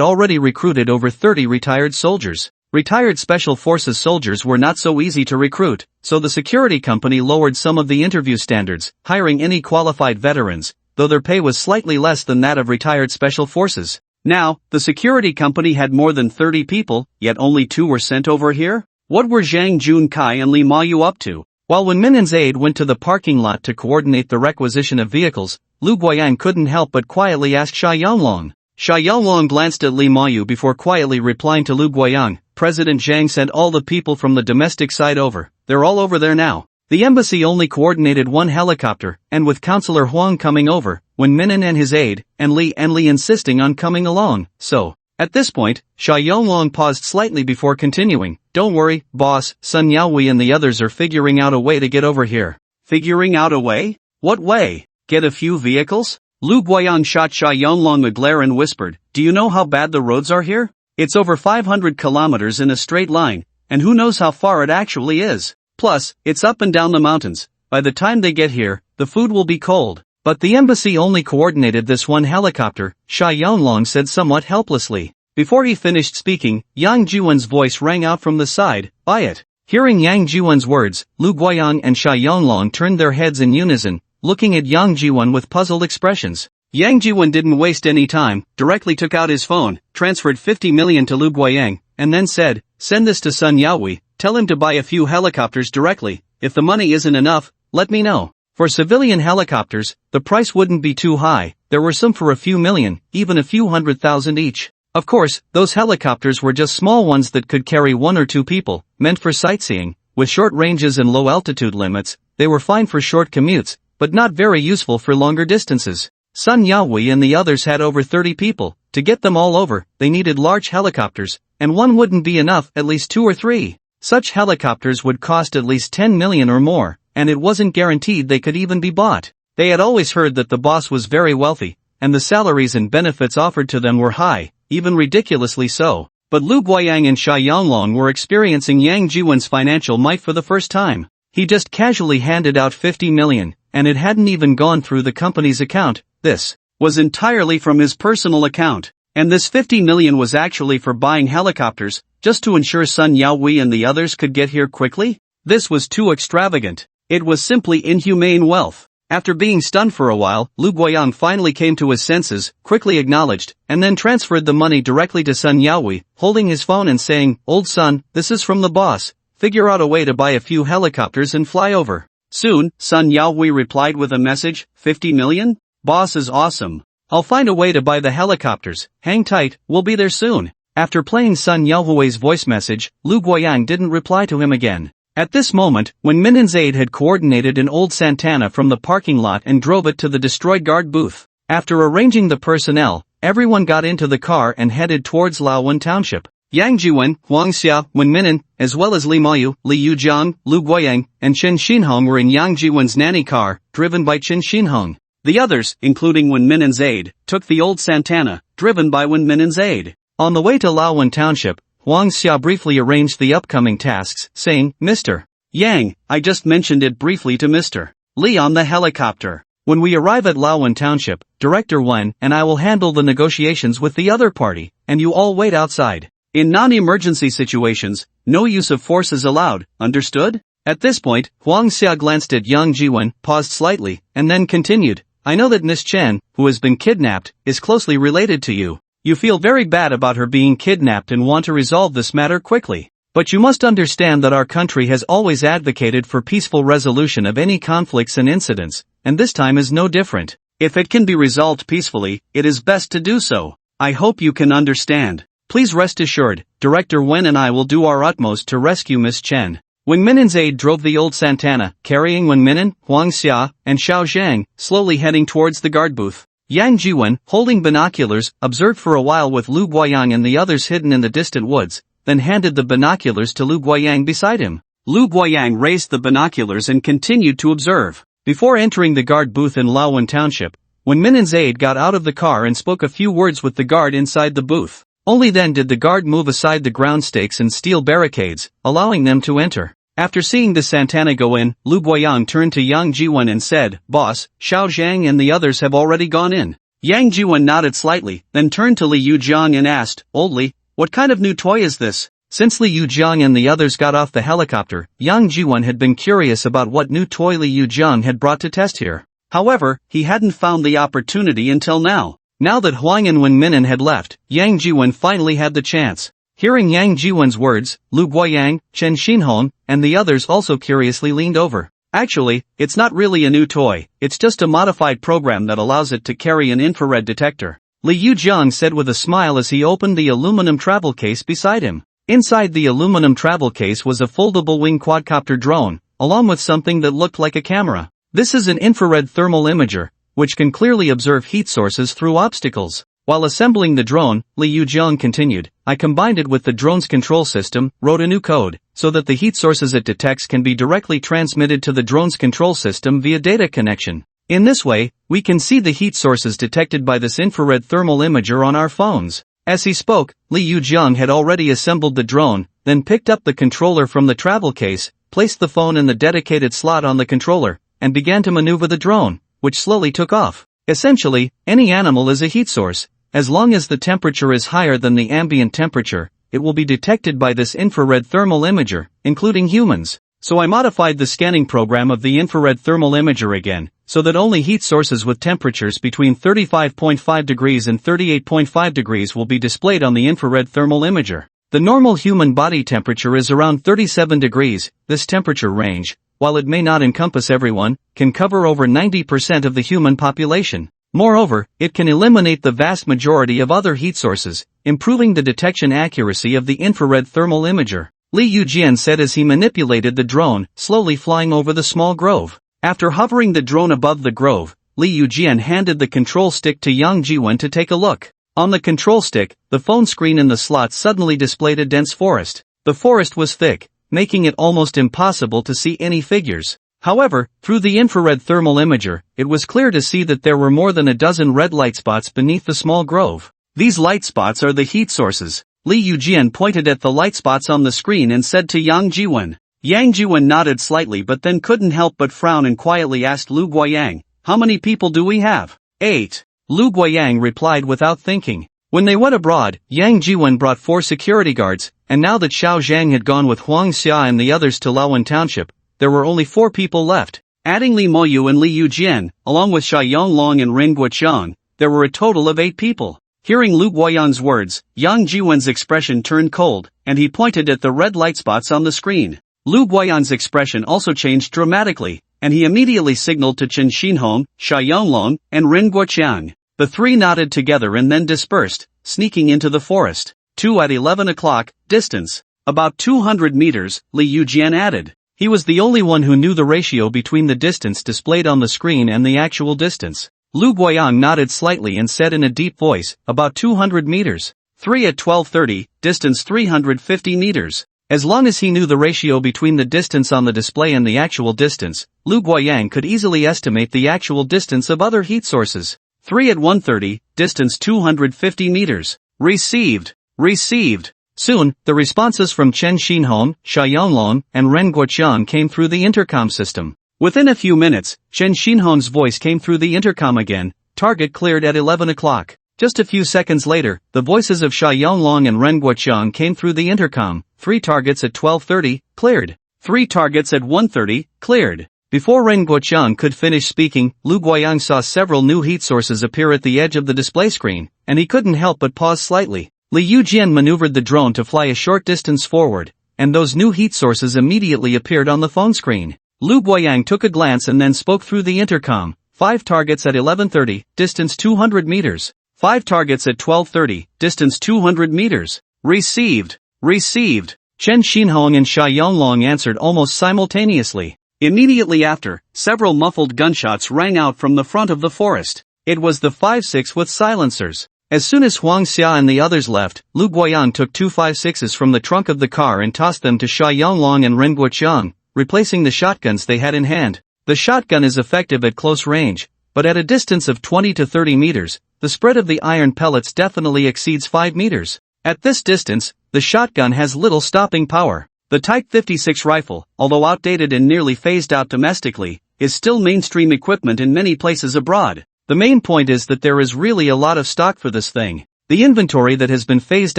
already recruited over 30 retired soldiers. Retired Special Forces soldiers were not so easy to recruit, so the security company lowered some of the interview standards, hiring any qualified veterans, though their pay was slightly less than that of retired Special Forces. Now, the security company had more than 30 people, yet only 2 were sent over here? What were Zhang Junkai and Li Mayu up to? While Wen Minan's aide went to the parking lot to coordinate the requisition of vehicles, Lu Guoyang couldn't help but quietly ask Xia Yonglong. Xia Yonglong glanced at Li Mayu before quietly replying to Lu Guoyang, President Zhang sent all the people from the domestic side over. They're all over there now. The embassy only coordinated 1 helicopter, and with Councillor Huang coming over, Wen Minan and his aide, and Li insisting on coming along, so. At this point, Xia Yonglong paused slightly before continuing. Don't worry, boss, Sun Yaohui and the others are figuring out a way to get over here. Figuring out a way? What way? Get a few vehicles? Lu Guoyang shot Xia Yonglong a glare and whispered, Do you know how bad the roads are here? It's over 500 kilometers in a straight line, and who knows how far it actually is. Plus, it's up and down the mountains. By the time they get here, the food will be cold. But the embassy only coordinated this 1 helicopter, Xia Yonglong said somewhat helplessly. Before he finished speaking, Yang Jiwen's voice rang out from the side, Buy it. Hearing Yang Jiwen's words, Lu Guoyang and Xia Yonglong turned their heads in unison, looking at Yang Jiwen with puzzled expressions. Yang Jiwen didn't waste any time, directly took out his phone, transferred 50 million to Lu Guoyang, and then said, Send this to Sun Yaohui, tell him to buy a few helicopters directly. If the money isn't enough, let me know. For civilian helicopters, the price wouldn't be too high. There were some for a few million, even a few 100,000 each. Of course, those helicopters were just small ones that could carry 1 or 2 people, meant for sightseeing. With short ranges and low altitude limits, they were fine for short commutes, but not very useful for longer distances. Sun Yaohui and the others had over 30 people. To get them all over, they needed large helicopters, and 1 wouldn't be enough, at least 2 or 3. Such helicopters would cost at least 10 million or more, and it wasn't guaranteed they could even be bought. They had always heard that the boss was very wealthy, and the salaries and benefits offered to them were high, even ridiculously so. But Lu Guoyang and Xia Yonglong were experiencing Yang Jiwen's financial might for the first time. He just casually handed out 50 million, and it hadn't even gone through the company's account. This was entirely from his personal account. And this 50 million was actually for buying helicopters, just to ensure Sun Yaohui and the others could get here quickly? This was too extravagant. It was simply inhumane wealth. After being stunned for a while, Lu Guoyang finally came to his senses, quickly acknowledged, and then transferred the money directly to Sun Yaohui, holding his phone and saying, Old son, this is from the boss. Figure out a way to buy a few helicopters and fly over. Soon, Sun Yaohui replied with a message, 50 million? Boss is awesome. I'll find a way to buy the helicopters. Hang tight, we'll be there soon. After playing Sun Yaohui's voice message, Lu Guoyang didn't reply to him again. At this moment, when Minan's aide had coordinated an old Santana from the parking lot and drove it to the destroyed guard booth. After arranging the personnel, everyone got into the car and headed towards Laowan Township. Yang Jiwen, Huang Xia, Wen Minan, as well as Li Mayu, Li Yujiang, Lu Guoyang, and Chen Xinhong were in Yang Jiwen's nanny car, driven by Chen Xinhong. The others, including Wen Minan's aide, took the old Santana, driven by Wen Minan's aide. On the way to Laowan Township, Huang Xia briefly arranged the upcoming tasks, saying, Mr. Yang, I just mentioned it briefly to Mr. Li on the helicopter. When we arrive at Laowan Township, Director Wen and I will handle the negotiations with the other party, and you all wait outside. In non-emergency situations, no use of force is allowed, understood? At this point, Huang Xia glanced at Yang Jiwen, paused slightly, and then continued, I know that Miss Chen, who has been kidnapped, is closely related to you. You feel very bad about her being kidnapped and want to resolve this matter quickly. But you must understand that our country has always advocated for peaceful resolution of any conflicts and incidents, and this time is no different. If it can be resolved peacefully, it is best to do so. I hope you can understand. Please rest assured, Director Wen and I will do our utmost to rescue Miss Chen. Wang Minen's aide drove the old Santana, carrying Wang Minen, Huang Xia, and Xiao Zhang, slowly heading towards the guard booth. Yang Jiwen, holding binoculars, observed for a while with Lu Guoyang and the others hidden in the distant woods, then handed the binoculars to Lu Guoyang beside him. Lu Guoyang raised the binoculars and continued to observe. Before entering the guard booth in Laowan Township, when Minen's aide got out of the car and spoke a few words with the guard inside the booth. Only then did the guard move aside the ground stakes and steel barricades, allowing them to enter. After seeing the Santana go in, Lu Guoyang turned to Yang Jiwen and said, "Boss, Xiao Zhang and the others have already gone in." Yang Jiwen nodded slightly, then turned to Li Yujiang and asked, "Old Li, what kind of new toy is this?" Since Li Yujiang and the others got off the helicopter, Yang Jiwen had been curious about what new toy Li Yujiang had brought to test here. However, he hadn't found the opportunity until now. Now that Huang and Wen Minen had left, Yang Jiwen finally had the chance. Hearing Yang Jiwen's words, Lu Guoyang, Chen Xinhong, and the others also curiously leaned over. Actually, it's not really a new toy, it's just a modified program that allows it to carry an infrared detector. Li Yujiang said with a smile as he opened the aluminum travel case beside him. Inside the aluminum travel case was a foldable wing quadcopter drone, along with something that looked like a camera. This is an infrared thermal imager, which can clearly observe heat sources through obstacles. While assembling the drone, Li Yujiang continued, "I combined it with the drone's control system, wrote a new code, so that the heat sources it detects can be directly transmitted to the drone's control system via data connection. In this way, we can see the heat sources detected by this infrared thermal imager on our phones." As he spoke, Li Yujiang had already assembled the drone, then picked up the controller from the travel case, placed the phone in the dedicated slot on the controller, and began to maneuver the drone, which slowly took off. Essentially, any animal is a heat source. As long as the temperature is higher than the ambient temperature, it will be detected by this infrared thermal imager, including humans. So I modified the scanning program of the infrared thermal imager again, so that only heat sources with temperatures between 35.5 degrees and 38.5 degrees will be displayed on the infrared thermal imager. The normal human body temperature is around 37 degrees. This temperature range, while it may not encompass everyone, can cover over 90% of the human population. Moreover, it can eliminate the vast majority of other heat sources, improving the detection accuracy of the infrared thermal imager. Li Yujian said as he manipulated the drone, slowly flying over the small grove. After hovering the drone above the grove, Li Yujian handed the control stick to Yang Jiwen to take a look. On the control stick, the phone screen in the slot suddenly displayed a dense forest. The forest was thick, making it almost impossible to see any figures. However, through the infrared thermal imager, it was clear to see that there were more than a dozen red light spots beneath the small grove. These light spots are the heat sources. Li Yujian pointed at the light spots on the screen and said to Yang Jiwen. Yang Jiwen nodded slightly but then couldn't help but frown and quietly asked Lu Guoyang, "How many people do we have?" 8. Lu Guoyang replied without thinking. When they went abroad, Yang Jiwen brought 4 security guards, and now that Xiao Zhang had gone with Huang Xia and the others to Laowan Township, there were only 4 people left. Adding Li Moyu and Li Yujian, along with Sha Yonglong and Ren Guoqiang, there were a total of 8 people. Hearing Lu Guoyang's words, Yang Jiwen's expression turned cold, and he pointed at the red light spots on the screen. Lu Guoyang's expression also changed dramatically, and he immediately signaled to Chen Xinhong, Sha Yonglong, and Ren Guoqiang. The 3 nodded together and then dispersed, sneaking into the forest. 2 at 11 o'clock, distance. About 200 meters, Li Yujian added. He was the only one who knew the ratio between the distance displayed on the screen and the actual distance. Lu Guoyang nodded slightly and said in a deep voice, "About 200 meters. 3 at 12:30, distance 350 meters. As long as he knew the ratio between the distance on the display and the actual distance, Lu Guoyang could easily estimate the actual distance of other heat sources. 3 at 1:30, distance 250 meters. Received. Received. Soon, the responses from Chen Xinhong, Sha Yonglong, and Ren Guoqiang came through the intercom system. Within a few minutes, Chen Xinhong's voice came through the intercom again. Target cleared at 11 o'clock. Just a few seconds later, the voices of Sha Yonglong and Ren Guoqiang came through the intercom. 3 targets at 12:30, cleared. 3 targets at 1:30, cleared. Before Ren Guoqiang could finish speaking, Lu Guoyang saw several new heat sources appear at the edge of the display screen, and he couldn't help but pause slightly. Li Yujian maneuvered the drone to fly a short distance forward, and those new heat sources immediately appeared on the phone screen. Lu Guoyang took a glance and then spoke through the intercom. 5 targets at 11:30, distance 200 meters. 5 targets at 12:30, distance 200 meters. Received. Received. Chen Xinhong and Xia Yonglong answered almost simultaneously. Immediately after, several muffled gunshots rang out from the front of the forest. It was the 5.6 with silencers. As soon as Huang Xia and the others left, Lu Guoyang took 2 5.6s from the trunk of the car and tossed them to Xia Yonglong and Ren Guoqiang, replacing the shotguns they had in hand. The shotgun is effective at close range, but at a distance of 20 to 30 meters, the spread of the iron pellets definitely exceeds 5 meters. At this distance, the shotgun has little stopping power. The Type 56 rifle, although outdated and nearly phased out domestically, is still mainstream equipment in many places abroad. The main point is that there is really a lot of stock for this thing. The inventory that has been phased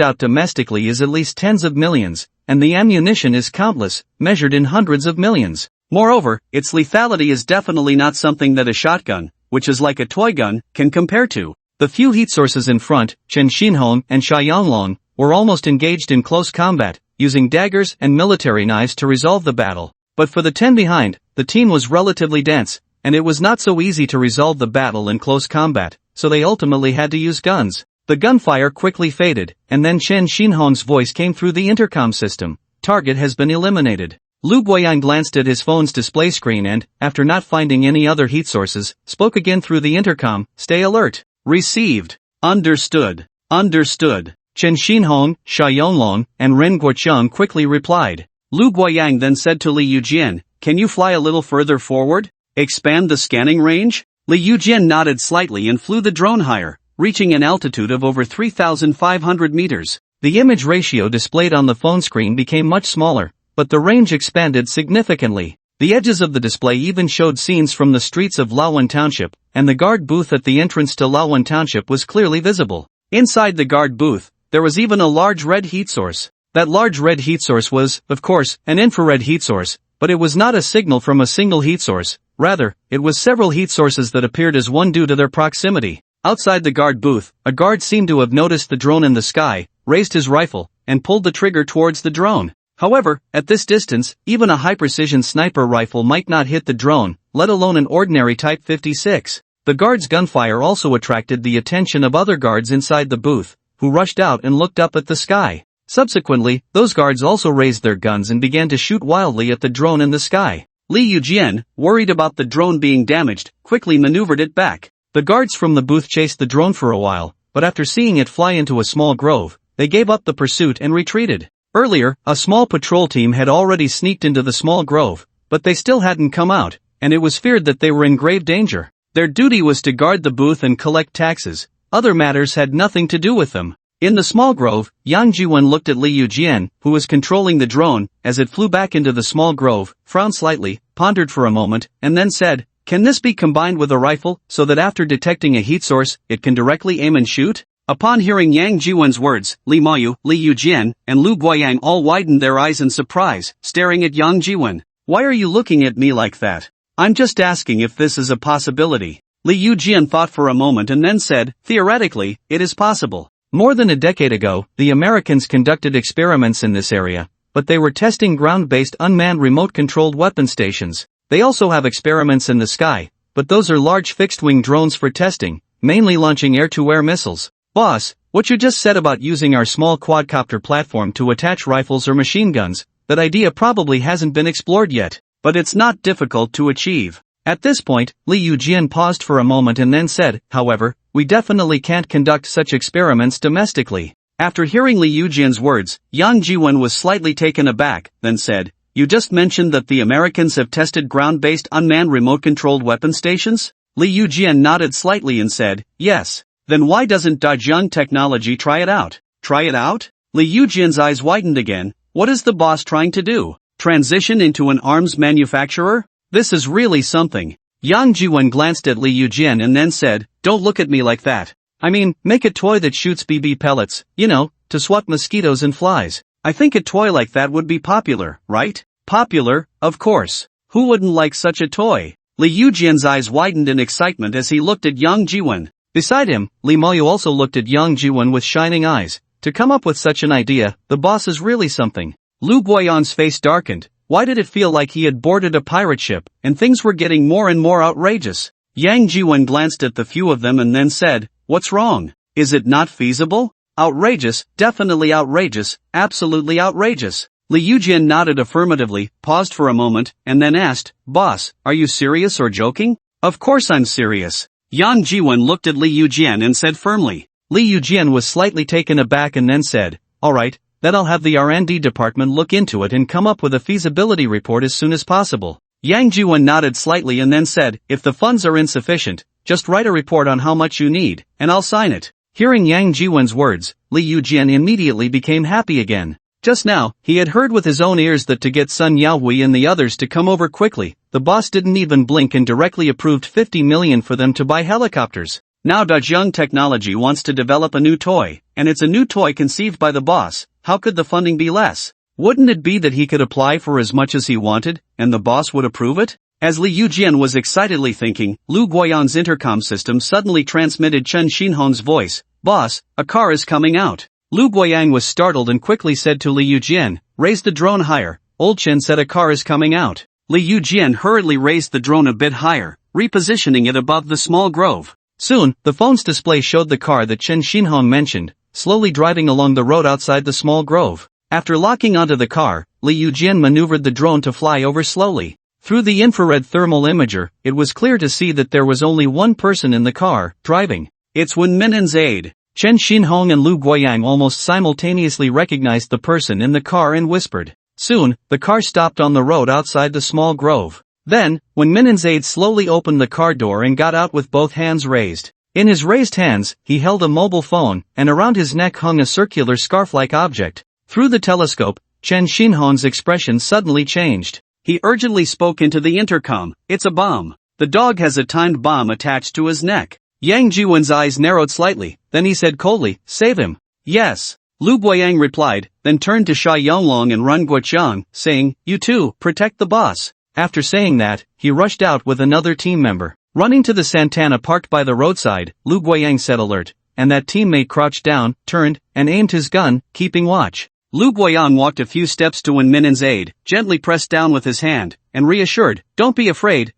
out domestically is at least tens of millions, and the ammunition is countless, measured in hundreds of millions. Moreover, its lethality is definitely not something that a shotgun, which is like a toy gun, can compare to. The few heat sources in front, Chen Xinhong and Xia Yonglong, were almost engaged in close combat, using daggers and military knives to resolve the battle. But for the 10 behind, the team was relatively dense, and it was not so easy to resolve the battle in close combat, so they ultimately had to use guns. The gunfire quickly faded, and then Chen Xinhong's voice came through the intercom system. Target has been eliminated. Lu Guoyang glanced at his phone's display screen and, after not finding any other heat sources, spoke again through the intercom. Stay alert. Received. Understood. Understood. Chen Xinhong, Xia Yonglong, and Ren Guoqiang quickly replied. Lu Guoyang then said to Li Yujian, "Can you fly a little further forward? Expand the scanning range?" Li Yujian nodded slightly and flew the drone higher, reaching an altitude of over 3,500 meters. The image ratio displayed on the phone screen became much smaller, but the range expanded significantly. The edges of the display even showed scenes from the streets of Laowan Township, and the guard booth at the entrance to Laowan Township was clearly visible. Inside the guard booth, there was even a large red heat source. That large red heat source was, of course, an infrared heat source, but it was not a signal from a single heat source. Rather, it was several heat sources that appeared as one due to their proximity. Outside the guard booth, a guard seemed to have noticed the drone in the sky, raised his rifle, and pulled the trigger towards the drone. However, at this distance, even a high-precision sniper rifle might not hit the drone, let alone an ordinary Type 56. The guard's gunfire also attracted the attention of other guards inside the booth, who rushed out and looked up at the sky. Subsequently, those guards also raised their guns and began to shoot wildly at the drone in the sky. Li Yujian, worried about the drone being damaged, quickly maneuvered it back. The guards from the booth chased the drone for a while, but after seeing it fly into a small grove, they gave up the pursuit and retreated. Earlier, a small patrol team had already sneaked into the small grove, but they still hadn't come out, and it was feared that they were in grave danger. Their duty was to guard the booth and collect taxes. Other matters had nothing to do with them. In the small grove, Yang Jiwen looked at Li Yujian, who was controlling the drone, as it flew back into the small grove, frowned slightly, pondered for a moment, and then said, "Can this be combined with a rifle, so that after detecting a heat source, it can directly aim and shoot?" Upon hearing Yang Jiwen's words, Li Mayu, Li Yujian, and Lu Guoyang all widened their eyes in surprise, staring at Yang Jiwen. "Why are you looking at me like that? I'm just asking if this is a possibility." Li Yujian thought for a moment and then said, "Theoretically, it is possible. More than a decade ago, the Americans conducted experiments in this area, but they were testing ground-based unmanned remote-controlled weapon stations. They also have experiments in the sky, but those are large fixed-wing drones for testing, mainly launching air-to-air missiles. Boss, what you just said about using our small quadcopter platform to attach rifles or machine guns, that idea probably hasn't been explored yet, but it's not difficult to achieve." At this point, Li Yujian paused for a moment and then said, "However, we definitely can't conduct such experiments domestically." After hearing Li Yujian's words, Yang Jiwen was slightly taken aback, then said, "You just mentioned that the Americans have tested ground-based unmanned remote-controlled weapon stations?" Li Yujian nodded slightly and said, "Yes. Then why doesn't Dajun Technology try it out?" "Try it out?" Li Yujian's eyes widened again. "What is the boss trying to do? Transition into an arms manufacturer? This is really something." Yang Jiwen glanced at Li Yujian and then said, "Don't look at me like that. I mean, make a toy that shoots BB pellets, to swat mosquitoes and flies. I think a toy like that would be popular, right?" "Popular, of course. Who wouldn't like such a toy?" Li Yujian's eyes widened in excitement as he looked at Yang Jiwen. Beside him, Lee Moyu also looked at Yang Jiwon with shining eyes. To come up with such an idea, the boss is really something. Lu Guoyan's face darkened. Why did it feel like he had boarded a pirate ship, and things were getting more and more outrageous? Yang Jiwon glanced at the few of them and then said, "What's wrong? Is it not feasible? Outrageous, definitely outrageous, absolutely outrageous." Li Yujian nodded affirmatively, paused for a moment, and then asked, "Boss, are you serious or joking?" "Of course I'm serious." Yang Jiwon looked at Li Yujian and said firmly. Li Yujian was slightly taken aback and then said, "Alright, then I'll have the R&D department look into it and come up with a feasibility report as soon as possible." Yang Jiwon nodded slightly and then said, "If the funds are insufficient, just write a report on how much you need, and I'll sign it." Hearing Yang Jiwon's words, Li Yujian immediately became happy again. Just now, he had heard with his own ears that to get Sun Yaohui and the others to come over quickly, the boss didn't even blink and directly approved 50 million for them to buy helicopters. Now Dajung Technology wants to develop a new toy, and it's a new toy conceived by the boss. How could the funding be less? Wouldn't it be that he could apply for as much as he wanted, and the boss would approve it? As Li Yujian was excitedly thinking, Lu Guoyan's intercom system suddenly transmitted Chen Xinhong's voice. "Boss, a car is coming out." Lu Guoyang was startled and quickly said to Li Yujian, "Raise the drone higher." Old Chen said a car is coming out. Li Yujian hurriedly raised the drone a bit higher, repositioning it above the small grove. Soon, the phone's display showed the car that Chen Xinhong mentioned, slowly driving along the road outside the small grove. After locking onto the car, Li Yujian maneuvered the drone to fly over slowly. Through the infrared thermal imager, it was clear to see that there was only one person in the car, driving. It's Wen Minen's aide. Chen Xinhong and Lu Guoyang almost simultaneously recognized the person in the car and whispered. Soon, the car stopped on the road outside the small grove. Then, Wen Minen's aide slowly opened the car door and got out with both hands raised. In his raised hands, he held a mobile phone, and around his neck hung a circular scarf-like object. Through the telescope, Chen Xinhong's expression suddenly changed. He urgently spoke into the intercom. "It's a bomb. The dog has a timed bomb attached to his neck." Yang Jiwon's eyes narrowed slightly, then he said coldly, "Save him." "Yes." Lu Guoyang replied, then turned to Sha Yonglong and Run Guoqiang, saying, "You two, protect the boss." After saying that, he rushed out with another team member. Running to the Santana parked by the roadside, Lu Guoyang said alert, and that teammate crouched down, turned, and aimed his gun, keeping watch. Lu Guoyang walked a few steps to Wen Minen's aide, gently pressed down with his hand, and reassured, "Don't be afraid,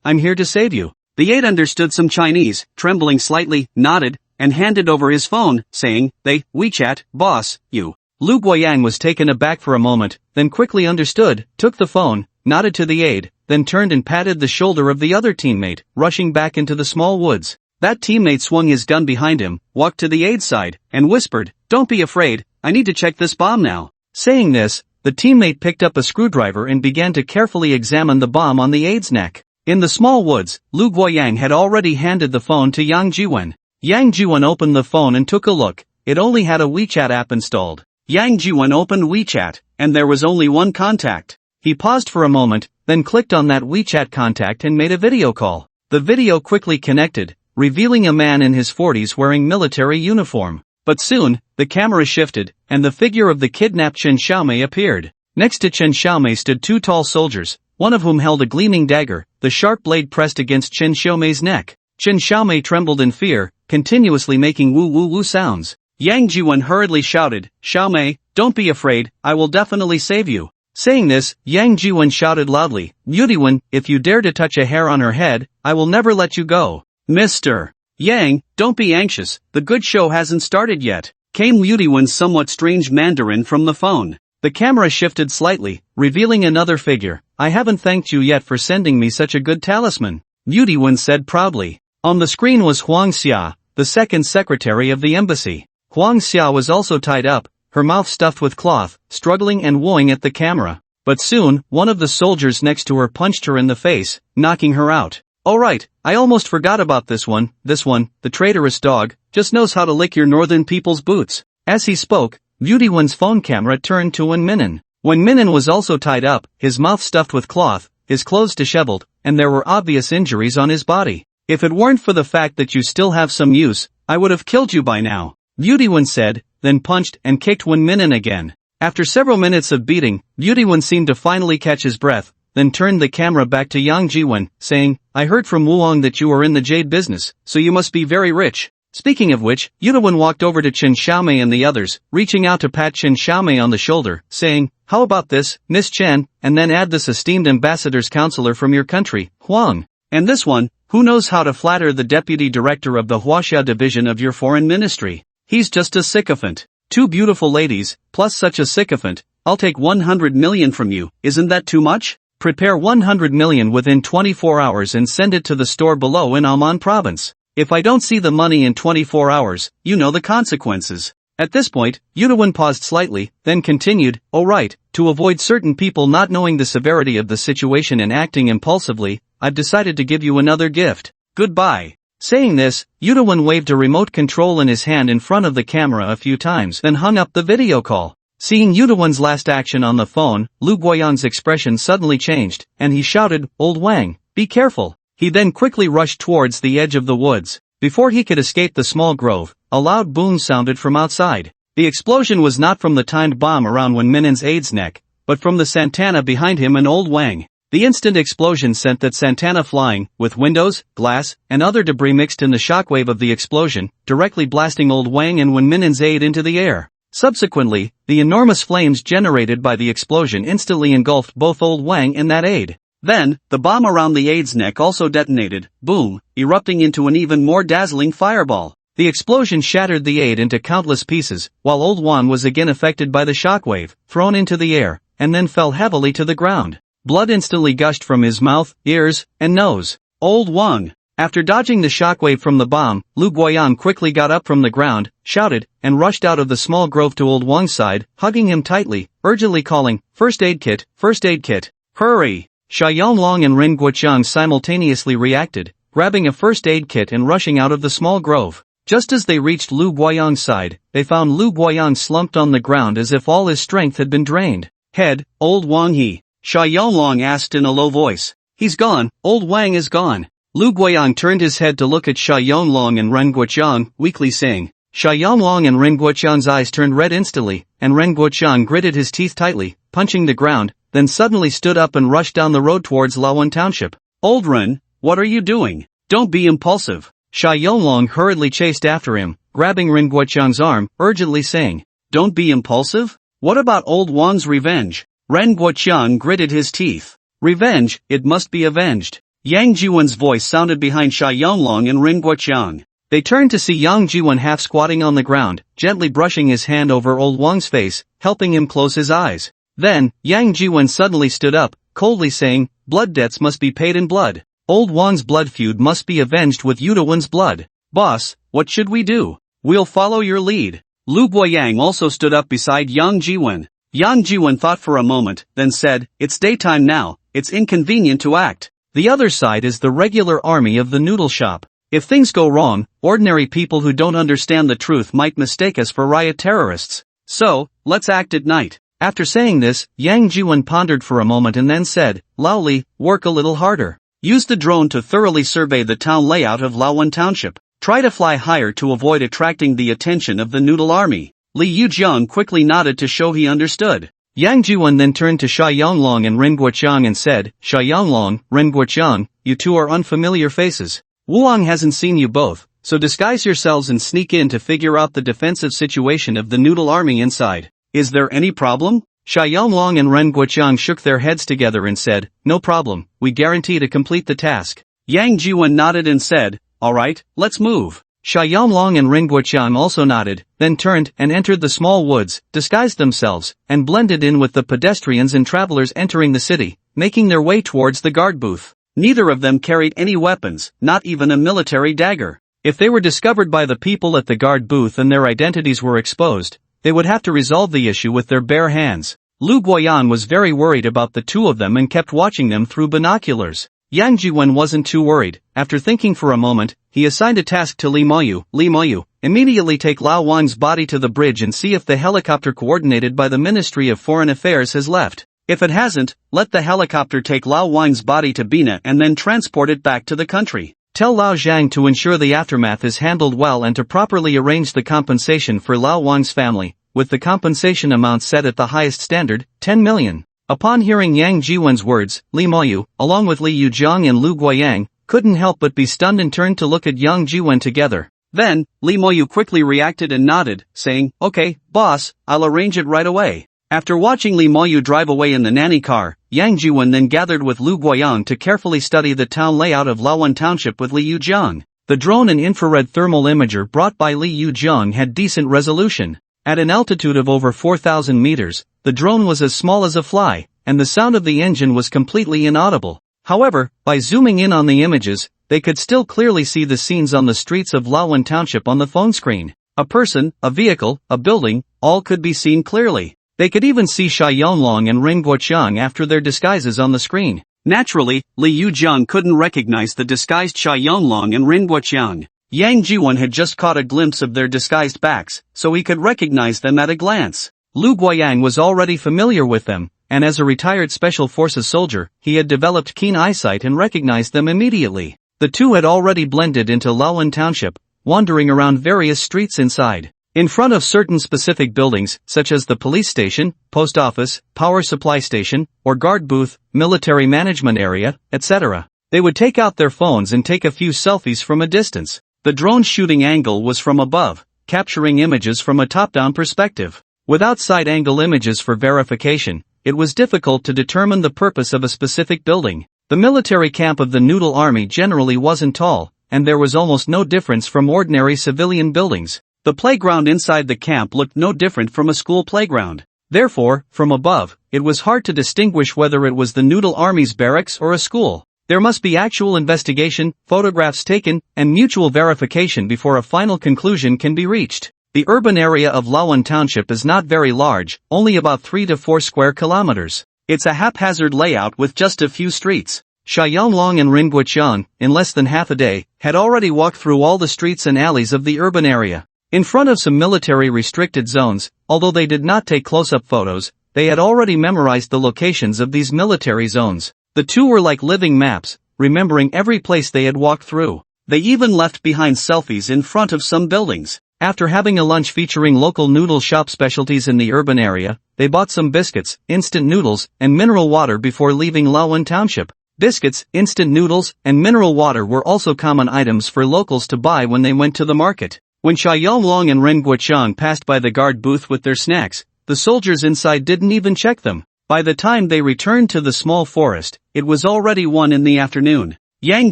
I'm here to save you." The aide understood some Chinese, trembling slightly, nodded, and handed over his phone, saying, WeChat, boss, you." Lu Guoyang was taken aback for a moment, then quickly understood, took the phone, nodded to the aide, then turned and patted the shoulder of the other teammate, rushing back into the small woods. That teammate swung his gun behind him, walked to the aide's side, and whispered, "Don't be afraid, I need to check this bomb now." Saying this, the teammate picked up a screwdriver and began to carefully examine the bomb on the aide's neck. In the small woods, Lu Guoyang had already handed the phone to Yang Jiwon. Yang Jiwon opened the phone and took a look. It only had a WeChat app installed. Yang Jiwon opened WeChat, and there was only one contact. He paused for a moment, then clicked on that WeChat contact and made a video call. The video quickly connected, revealing a man in his 40s wearing military uniform. But soon, the camera shifted, and the figure of the kidnapped Chen Xiaomei appeared. Next to Chen Xiaomei stood two tall soldiers, one of whom held a gleaming dagger, the sharp blade pressed against Chen Xiaomei's neck. Chen Xiaomei trembled in fear, continuously making woo-woo-woo sounds. Yang Jiwon hurriedly shouted, "Xiaomei, don't be afraid, I will definitely save you." Saying this, Yang Jiwon shouted loudly, "Mutiwan, if you dare to touch a hair on her head, I will never let you go." "Mr. Yang, don't be anxious, the good show hasn't started yet," came Mutiwan's somewhat strange Mandarin from the phone. The camera shifted slightly, revealing another figure. "I haven't thanked you yet for sending me such a good talisman," Mutiwan said proudly. On the screen was Huang Xia, the second secretary of the embassy. Huang Xia was also tied up, her mouth stuffed with cloth, struggling and wooing at the camera. But soon, one of the soldiers next to her punched her in the face, knocking her out. "Oh right, I almost forgot about this one, the traitorous dog, just knows how to lick your northern people's boots." As he spoke, Mutiwan's phone camera turned to Wen Minen. Wen Minen was also tied up, his mouth stuffed with cloth, his clothes disheveled, and there were obvious injuries on his body. "If it weren't for the fact that you still have some use, I would have killed you by now," Mutiwan said, then punched and kicked Wen Minen again. After several minutes of beating, Mutiwan seemed to finally catch his breath. then turned the camera back to Yang Jiwen, saying, I heard from Wuong that you are in the jade business, so you must be very rich. Speaking of which, Yudawen walked over to Chen Xiaomei and the others, reaching out to pat Chen Xiaomei on the shoulder, saying, how about this, Miss Chen, and then add this esteemed ambassador's counselor from your country, Huang. And this one, who knows how to flatter the deputy director of the Huaxia division of your foreign ministry. He's just a sycophant. 2 beautiful ladies, plus such a sycophant, I'll take 100 million from you, isn't that too much? Prepare 100 million within 24 hours and send it to the store below in Amman province. If I don't see the money in 24 hours, you know the consequences. At this point, Yudawen paused slightly, then continued, oh right, to avoid certain people not knowing the severity of the situation and acting impulsively, I've decided to give you another gift. Goodbye. Saying this, Yudawen waved a remote control in his hand in front of the camera a few times, then hung up the video call. Seeing Yudawen's last action on the phone, Lu Guoyang's expression suddenly changed, and he shouted, Old Wang, be careful. He then quickly rushed towards the edge of the woods. Before he could escape the small grove, a loud boom sounded from outside. The explosion was not from the timed bomb around Wen Minen's aide's neck, but from the Santana behind him and Old Wang. The instant explosion sent that Santana flying, with windows, glass, and other debris mixed in the shockwave of the explosion, directly blasting Old Wang and Wen Minen's aide into the air. Subsequently, the enormous flames generated by the explosion instantly engulfed both Old Wang and that aide. Then, the bomb around the aide's neck also detonated, boom, erupting into an even more dazzling fireball. The explosion shattered the aide into countless pieces, while Old Wang was again affected by the shockwave, thrown into the air, and then fell heavily to the ground. Blood instantly gushed from his mouth, ears, and nose. Old Wang. After dodging the shockwave from the bomb, Lu Guoyang quickly got up from the ground, shouted, and rushed out of the small grove to Old Wang's side, hugging him tightly, urgently calling, First aid kit, first aid kit. Hurry! Sha Yonglong and Ren Guoqiang simultaneously reacted, grabbing a first aid kit and rushing out of the small grove. Just as they reached Lu Guoyang's side, they found Lu Guoyang slumped on the ground as if all his strength had been drained. Head, Old Wang he. Sha Yonglong asked in a low voice. He's gone, Old Wang is gone. Lu Guoyang turned his head to look at Sha Yonglong and Ren Guoqiang, weakly saying. Sha Yonglong and Ren Guoqiang's eyes turned red instantly, and Ren Guoqiang gritted his teeth tightly, punching the ground, then suddenly stood up and rushed down the road towards Lawan Township. Old Ren, what are you doing? Don't be impulsive. Sha Yonglong hurriedly chased after him, grabbing Ren Guoqiang's arm, urgently saying, Don't be impulsive? What about Old Wang's revenge? Ren Guoqiang gritted his teeth. Revenge, it must be avenged. Yang Jiwen's voice sounded behind Sha Yonglong and Ren Guoqiang. They turned to see Yang Jiwen half squatting on the ground, gently brushing his hand over Old Wang's face, helping him close his eyes. Then, Yang Jiwen suddenly stood up, coldly saying, Blood debts must be paid in blood. Old Wang's blood feud must be avenged with Yudawen's blood. Boss, what should we do? We'll follow your lead. Lu Guoyang also stood up beside Yang Jiwen. Yang Jiwen thought for a moment, then said, It's daytime now, it's inconvenient to act. The other side is the regular army of the noodle shop. If things go wrong, ordinary people who don't understand the truth might mistake us for riot terrorists. So, let's act at night. After saying this, Yang Jiwen pondered for a moment and then said, Laoli, work a little harder. Use the drone to thoroughly survey the town layout of Lawan Township. Try to fly higher to avoid attracting the attention of the noodle army. Li Yujiang quickly nodded to show he understood. Yang Jiwen then turned to Sha Yonglong and Ren Guoqiang and said, Sha Yonglong, Ren Guoqiang, you two are unfamiliar faces. Wuong hasn't seen you both, so disguise yourselves and sneak in to figure out the defensive situation of the noodle army inside. Is there any problem? Sha Yonglong and Ren Guoqiang shook their heads together and said, No problem, we guarantee to complete the task. Yang Jiwen nodded and said, Alright, let's move. Sha Yonglong and Ren Guoqiang also nodded, then turned and entered the small woods, disguised themselves, and blended in with the pedestrians and travelers entering the city, making their way towards the guard booth. Neither of them carried any weapons, not even a military dagger. If they were discovered by the people at the guard booth and their identities were exposed, they would have to resolve the issue with their bare hands. Lu Guoyan was very worried about the two of them and kept watching them through binoculars. Yang Jiwen wasn't too worried. After thinking for a moment, he assigned a task to Li Moyu. Li Moyu, immediately take Lao Wang's body to the bridge and see if the helicopter coordinated by the Ministry of Foreign Affairs has left. If it hasn't, let the helicopter take Lao Wang's body to Bina and then transport it back to the country. Tell Lao Zhang to ensure the aftermath is handled well and to properly arrange the compensation for Lao Wang's family, with the compensation amount set at the highest standard, 10 million. Upon hearing Yang Jiwen's words, Li Moyu, along with Li Yujiang and Lu Guiyang, couldn't help but be stunned and turned to look at Yang Jiwen together. Then, Li Moyu quickly reacted and nodded, saying, "Okay, boss, I'll arrange it right away." After watching Li Moyu drive away in the nanny car, Yang Jiwen then gathered with Lu Guiyang to carefully study the town layout of Lawan Township with Li Yujiang. The drone and infrared thermal imager brought by Li Yujiang had decent resolution. At an altitude of over 4,000 meters, the drone was as small as a fly, and the sound of the engine was completely inaudible. However, by zooming in on the images, they could still clearly see the scenes on the streets of Lawan Township on the phone screen. A person, a vehicle, a building, all could be seen clearly. They could even see Sha Yonglong and Ren Guoqiang after their disguises on the screen. Naturally, Li Yujiang couldn't recognize the disguised Sha Yonglong and Ren Guoqiang. Yang Jiwen had just caught a glimpse of their disguised backs, so he could recognize them at a glance. Lu Guiyang was already familiar with them, and as a retired Special Forces soldier, he had developed keen eyesight and recognized them immediately. The two had already blended into Lawan Township, wandering around various streets inside. In front of certain specific buildings, such as the police station, post office, power supply station, or guard booth, military management area, etc., they would take out their phones and take a few selfies from a distance. The drone shooting angle was from above, capturing images from a top-down perspective. Without side-angle images for verification, it was difficult to determine the purpose of a specific building. The military camp of the Noodle Army generally wasn't tall, and there was almost no difference from ordinary civilian buildings. The playground inside the camp looked no different from a school playground. Therefore, from above, it was hard to distinguish whether it was the Noodle Army's barracks or a school. There must be actual investigation, photographs taken, and mutual verification before a final conclusion can be reached. The urban area of Lawan Township is not very large, only about 3 to 4 square kilometers. It's a haphazard layout with just a few streets. Sha Yonglong and Ren Guoqiang, in less than half a day, had already walked through all the streets and alleys of the urban area. In front of some military restricted zones, although they did not take close-up photos, they had already memorized the locations of these military zones. The two were like living maps, remembering every place they had walked through. They even left behind selfies in front of some buildings. After having a lunch featuring local noodle shop specialties in the urban area, they bought some biscuits, instant noodles, and mineral water before leaving Lawan Township. Biscuits, instant noodles, and mineral water were also common items for locals to buy when they went to the market. When Sha Yonglong and Ren Guoqiang passed by the guard booth with their snacks, the soldiers inside didn't even check them. By the time they returned to the small forest, it was already 1 in the afternoon. Yang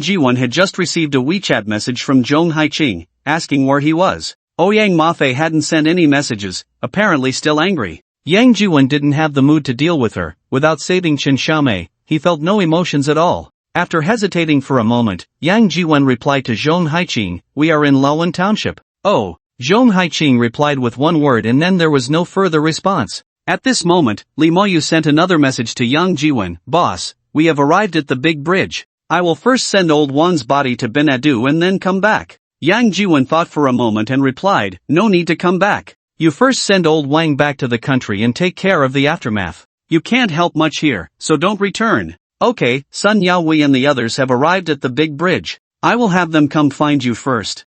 Jiwen had just received a WeChat message from Zhong Haiqing, asking where he was. Ouyang Mafei hadn't sent any messages, apparently still angry. Yang Jiwen didn't have the mood to deal with her. Without saving Chen Xiaomei, he felt no emotions at all. After hesitating for a moment, Yang Jiwen replied to Zhong Haiqing, "We are in Lawan Township." "Oh." Zhong Haiqing replied with one word and then there was no further response. At this moment, Li Moyu sent another message to Yang Jiwen, "Boss, we have arrived at the big bridge. I will first send old Wan's body to Benadu and then come back." Yang Jiwen thought for a moment and replied, "No need to come back. You first send old Wang back to the country and take care of the aftermath. You can't help much here, so don't return." "Okay, Sun Yaohui and the others have arrived at the big bridge. I will have them come find you first."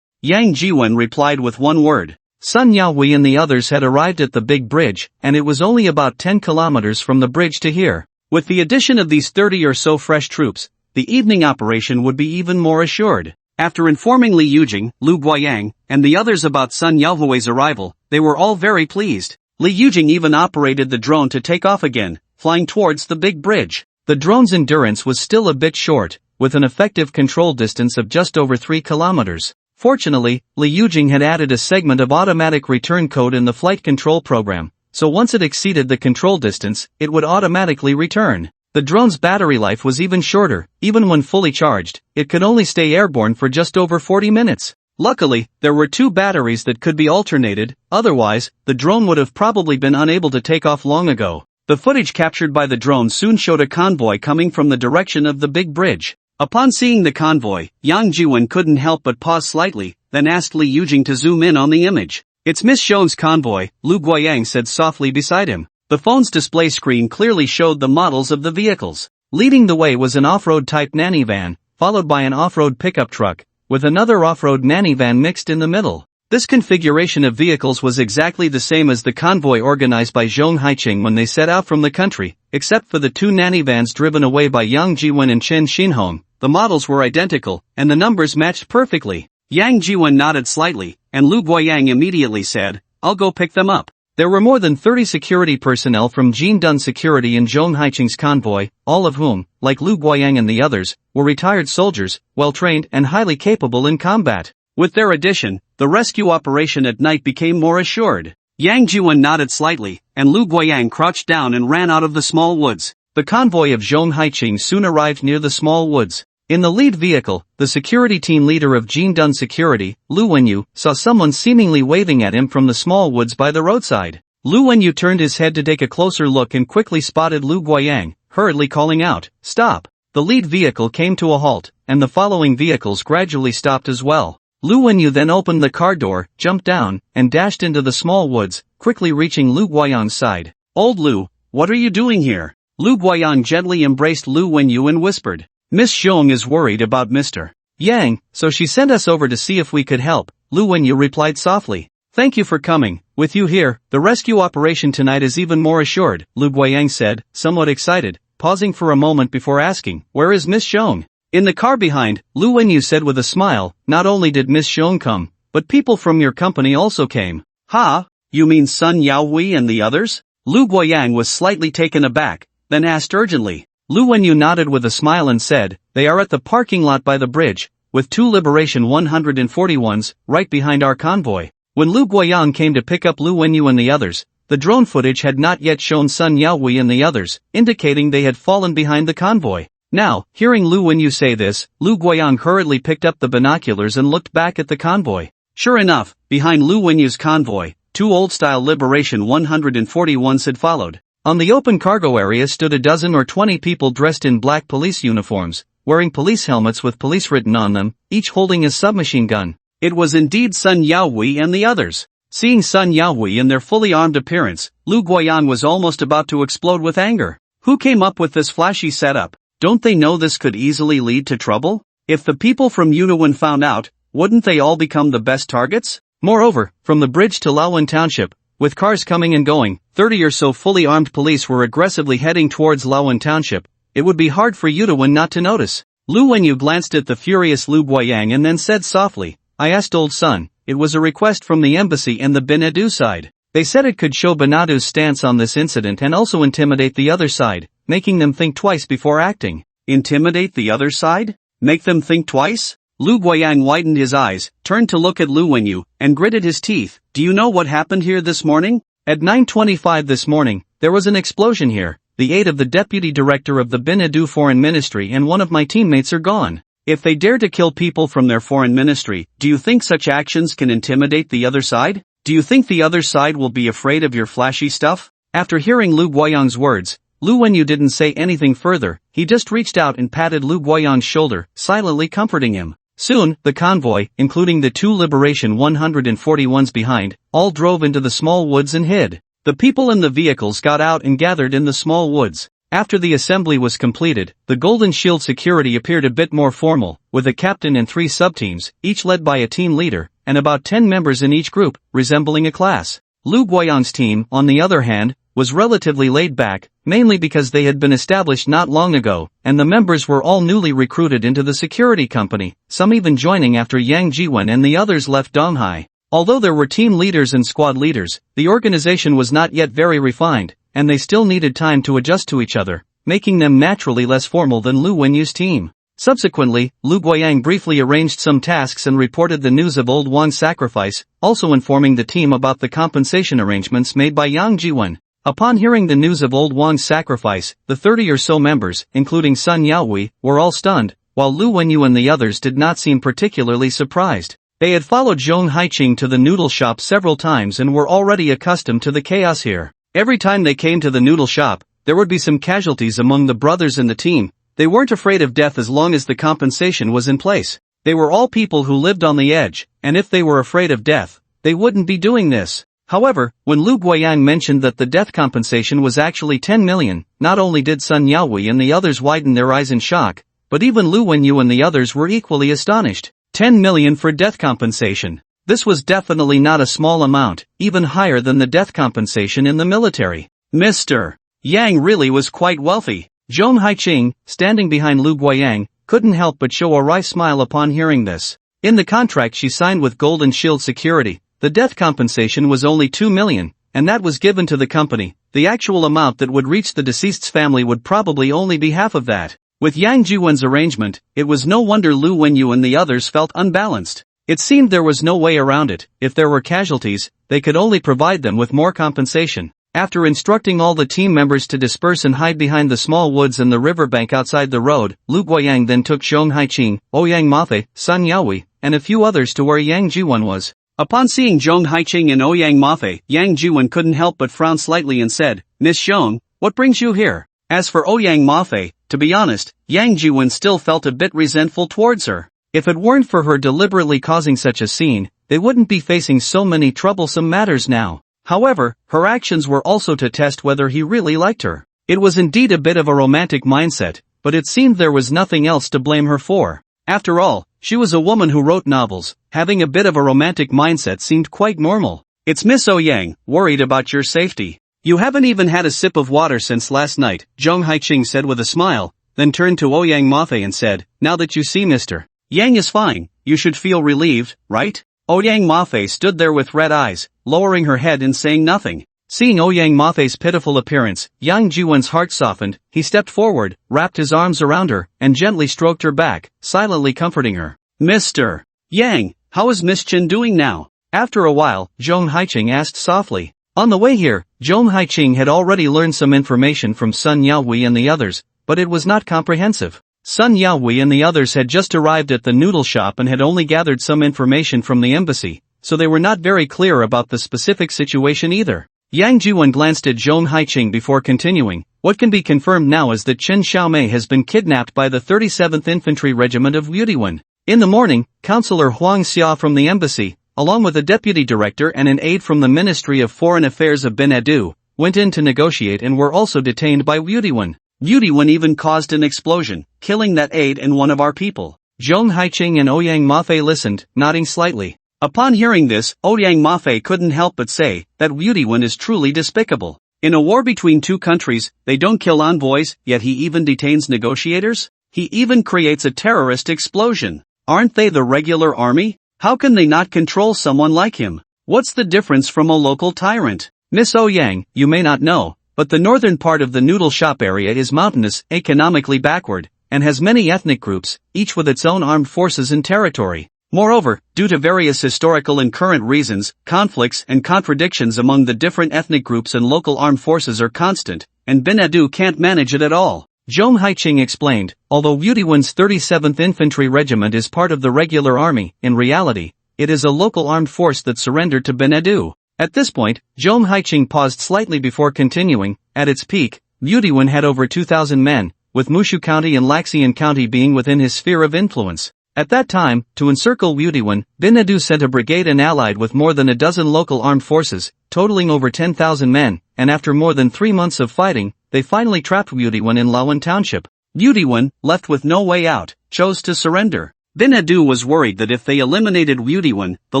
Yang Jiwen replied with one word. Sun Yaohui and the others had arrived at the big bridge, and it was only about 10 kilometers from the bridge to here. With the addition of these 30 or so fresh troops, the evening operation would be even more assured. After informing Li Yujing, Lu Guiyang, and the others about Sun Yaohui's arrival, they were all very pleased. Li Yujing even operated the drone to take off again, flying towards the big bridge. The drone's endurance was still a bit short, with an effective control distance of just over 3 kilometers. Fortunately, Li Yujing had added a segment of automatic return code in the flight control program, so once it exceeded the control distance, it would automatically return. The drone's battery life was even shorter. Even when fully charged, it could only stay airborne for just over 40 minutes. Luckily, there were 2 batteries that could be alternated, otherwise, the drone would have probably been unable to take off long ago. The footage captured by the drone soon showed a convoy coming from the direction of the big bridge. Upon seeing the convoy, Yang Jiwen couldn't help but pause slightly, then asked Li Yujing to zoom in on the image. "It's Miss Shon's convoy," Lu Guiyang said softly beside him. The phone's display screen clearly showed the models of the vehicles. Leading the way was an off-road type nanny van, followed by an off-road pickup truck, with another off-road nanny van mixed in the middle. This configuration of vehicles was exactly the same as the convoy organized by Zhong Haiqing when they set out from the country, except for the two nanny vans driven away by Yang Jiwen and Chen Xinhong. The models were identical, and the numbers matched perfectly. Yang Jiwen nodded slightly, and Lu Guoyang immediately said, "I'll go pick them up." There were more than 30 security personnel from Jindun Security in Zhong Haiqing's convoy, all of whom, like Lu Guoyang and the others, were retired soldiers, well-trained and highly capable in combat. With their addition, the rescue operation at night became more assured. Yang Jiwen nodded slightly, and Lu Guoyang crouched down and ran out of the small woods. The convoy of Zhong Haiqing soon arrived near the small woods. In the lead vehicle, the security team leader of Jindun Security, Lu Wenyu, saw someone seemingly waving at him from the small woods by the roadside. Lu Wenyu turned his head to take a closer look and quickly spotted Lu Guoyang, hurriedly calling out, "Stop!" The lead vehicle came to a halt, and the following vehicles gradually stopped as well. Lu Wenyu then opened the car door, jumped down, and dashed into the small woods, quickly reaching Lu Guoyang's side. "Old Lu, what are you doing here?" Lu Guoyang gently embraced Lu Wenyu and whispered, "Miss Zhong is worried about Mr. Yang, so she sent us over to see if we could help," Lu Wenyu replied softly. "Thank you for coming. With you here, the rescue operation tonight is even more assured," Lu Guoyang said, somewhat excited, pausing for a moment before asking, "Where is Miss Zhong?" In the car behind, Lu Wenyu said with a smile, "Not only did Miss Zhong come, but people from your company also came." "Ha? You mean Sun Yaohui and the others?" Lu Guoyang was slightly taken aback, then asked urgently. Lu Wenyu nodded with a smile and said, "They are at the parking lot by the bridge, with two Liberation 141s, right behind our convoy." When Lu Guoyang came to pick up Lu Wenyu and the others, the drone footage had not yet shown Sun Yaohui and the others, indicating they had fallen behind the convoy. Now, hearing Lu Wenyu say this, Lu Guoyang hurriedly picked up the binoculars and looked back at the convoy. Sure enough, behind Lu Wenyu's convoy, two old-style Liberation 141s had followed. On the open cargo area stood a dozen or 20 people dressed in black police uniforms, wearing police helmets with police written on them, each holding a submachine gun. It was indeed Sun Yaohui and the others. Seeing Sun Yaohui in their fully armed appearance, Lu Guoyang was almost about to explode with anger. Who came up with this flashy setup? Don't they know this could easily lead to trouble? If the people from Yunawan found out, wouldn't they all become the best targets? Moreover, from the bridge to Laowan Township, with cars coming and going, 30 or so fully armed police were aggressively heading towards Laowan Township. It would be hard for Yunawan not to notice. Lu Wenyu glanced at the furious Lu Guoyang and then said softly, "I asked old Sun, it was a request from the embassy and the Benadu side. They said it could show Benadu's stance on this incident and also intimidate the other side, making them think twice before acting." Intimidate the other side? Make them think twice? Lu Guoyang widened his eyes, turned to look at Lu Wenyu, and gritted his teeth. "Do you know what happened here this morning? At 9:25 this morning, there was an explosion here. The aide of the deputy director of the Benadu foreign ministry and one of my teammates are gone. If they dare to kill people from their foreign ministry, do you think such actions can intimidate the other side? Do you think the other side will be afraid of your flashy stuff?" After hearing Lu Guoyang's words, Lu Wenyu didn't say anything further. He just reached out and patted Lu Guoyang's shoulder, silently comforting him. Soon, the convoy, including the two Liberation 141s behind, all drove into the small woods and hid. The people in the vehicles got out and gathered in the small woods. After the assembly was completed, the Golden Shield security appeared a bit more formal, with a captain and 3 subteams, each led by a team leader, and about 10 members in each group, resembling a class. Lu Guoyang's team, on the other hand, was relatively laid back, mainly because they had been established not long ago, and the members were all newly recruited into the security company, some even joining after Yang Jiwen and the others left Donghai. Although there were team leaders and squad leaders, the organization was not yet very refined, and they still needed time to adjust to each other, making them naturally less formal than Lu Wenyu's team. Subsequently, Lu Guoyang briefly arranged some tasks and reported the news of Old Wang's sacrifice, also informing the team about the compensation arrangements made by Yang Jiwen. Upon hearing the news of Old Wang's sacrifice, the 30 or so members, including Sun Yaohui, were all stunned, while Lu Wenyu and the others did not seem particularly surprised. They had followed Zhong Haiqing to the noodle shop several times and were already accustomed to the chaos here. Every time they came to the noodle shop, there would be some casualties among the brothers in the team. They weren't afraid of death as long as the compensation was in place. They were all people who lived on the edge, and if they were afraid of death, they wouldn't be doing this. However, when Lu Guoyang mentioned that the death compensation was actually 10 million, not only did Sun Yaohui and the others widen their eyes in shock, but even Lu Wenyu and the others were equally astonished. 10 million for death compensation. This was definitely not a small amount, even higher than the death compensation in the military. Mr. Yang really was quite wealthy. Zhong Haiqing, standing behind Lu Guoyang, couldn't help but show a wry smile upon hearing this. In the contract she signed with Golden Shield Security, the death compensation was only 2 million, and that was given to the company. The actual amount that would reach the deceased's family would probably only be half of that. With Yang Jiwen's arrangement, it was no wonder Lu Wenyu and the others felt unbalanced. It seemed there was no way around it. If there were casualties, they could only provide them with more compensation. After instructing all the team members to disperse and hide behind the small woods and the riverbank outside the road, Lu Guoyang then took Zhong Haiqing, Ouyang Mafe, Sun Yaohui, and a few others to where Yang Jiwen was. Upon seeing Zhong Haiqing and Ouyang Mafe, Yang Jiwen couldn't help but frown slightly and said, "Miss Zhong, what brings you here?" As for Ouyang Mafe, to be honest, Yang Jiwen still felt a bit resentful towards her. If it weren't for her deliberately causing such a scene, they wouldn't be facing so many troublesome matters now. However, her actions were also to test whether he really liked her. It was indeed a bit of a romantic mindset, but it seemed there was nothing else to blame her for. After all, she was a woman who wrote novels. Having a bit of a romantic mindset seemed quite normal. "It's Miss Ouyang, worried about your safety. You haven't even had a sip of water since last night," Zhong Haiqing said with a smile, then turned to Ouyang Mafe and said, "Now that you see Mr. Yang is fine, you should feel relieved, right?" Ouyang Mafe stood there with red eyes, lowering her head and saying nothing. Seeing Ouyang Mafei's pitiful appearance, Yang Jiwen's heart softened. He stepped forward, wrapped his arms around her, and gently stroked her back, silently comforting her. "Mr. Yang, how is Miss Chen doing now?" After a while, Zhong Haiqing asked softly. On the way here, Zhong Haiqing had already learned some information from Sun Yaohui and the others, but it was not comprehensive. Sun Yaohui and the others had just arrived at the noodle shop and had only gathered some information from the embassy, so they were not very clear about the specific situation either. Yang Jiwen glanced at Zhong Haiqing before continuing. "What can be confirmed now is that Chen Xiaomei has been kidnapped by the 37th Infantry Regiment of Wudiwen. In the morning, Councillor Huang Xia from the embassy, along with a deputy director and an aide from the Ministry of Foreign Affairs of Benedu, went in to negotiate and were also detained by Wudiwen. Wudiwen even caused an explosion, killing that aide and one of our people." Zhong Haiqing and Ouyang Mafe listened, nodding slightly. Upon hearing this, Ouyang Mafe couldn't help but say that Wudiwen is truly despicable. In a war between two countries, they don't kill envoys, yet he even detains negotiators? He even creates a terrorist explosion. Aren't they the regular army? How can they not control someone like him? What's the difference from a local tyrant? Miss Ouyang, you may not know, but the northern part of the noodle shop area is mountainous, economically backward, and has many ethnic groups, each with its own armed forces and territory. Moreover, due to various historical and current reasons, conflicts and contradictions among the different ethnic groups and local armed forces are constant, and Benedu can't manage it at all. Zhong Haiqing explained, although Wudiwen's 37th Infantry Regiment is part of the regular army, in reality, it is a local armed force that surrendered to Benedu. At this point, Zhong Haiqing paused slightly before continuing. At its peak, Wudiwen had over 2,000 men, with Mushu County and Laxian County being within his sphere of influence. At that time, to encircle Wudiwen, Benedu sent a brigade and allied with more than a dozen local armed forces, totaling over 10,000 men, and after more than 3 months of fighting, they finally trapped Wudiwen in Lawan Township. Wudiwen, left with no way out, chose to surrender. Benedu was worried that if they eliminated Wudiwen, the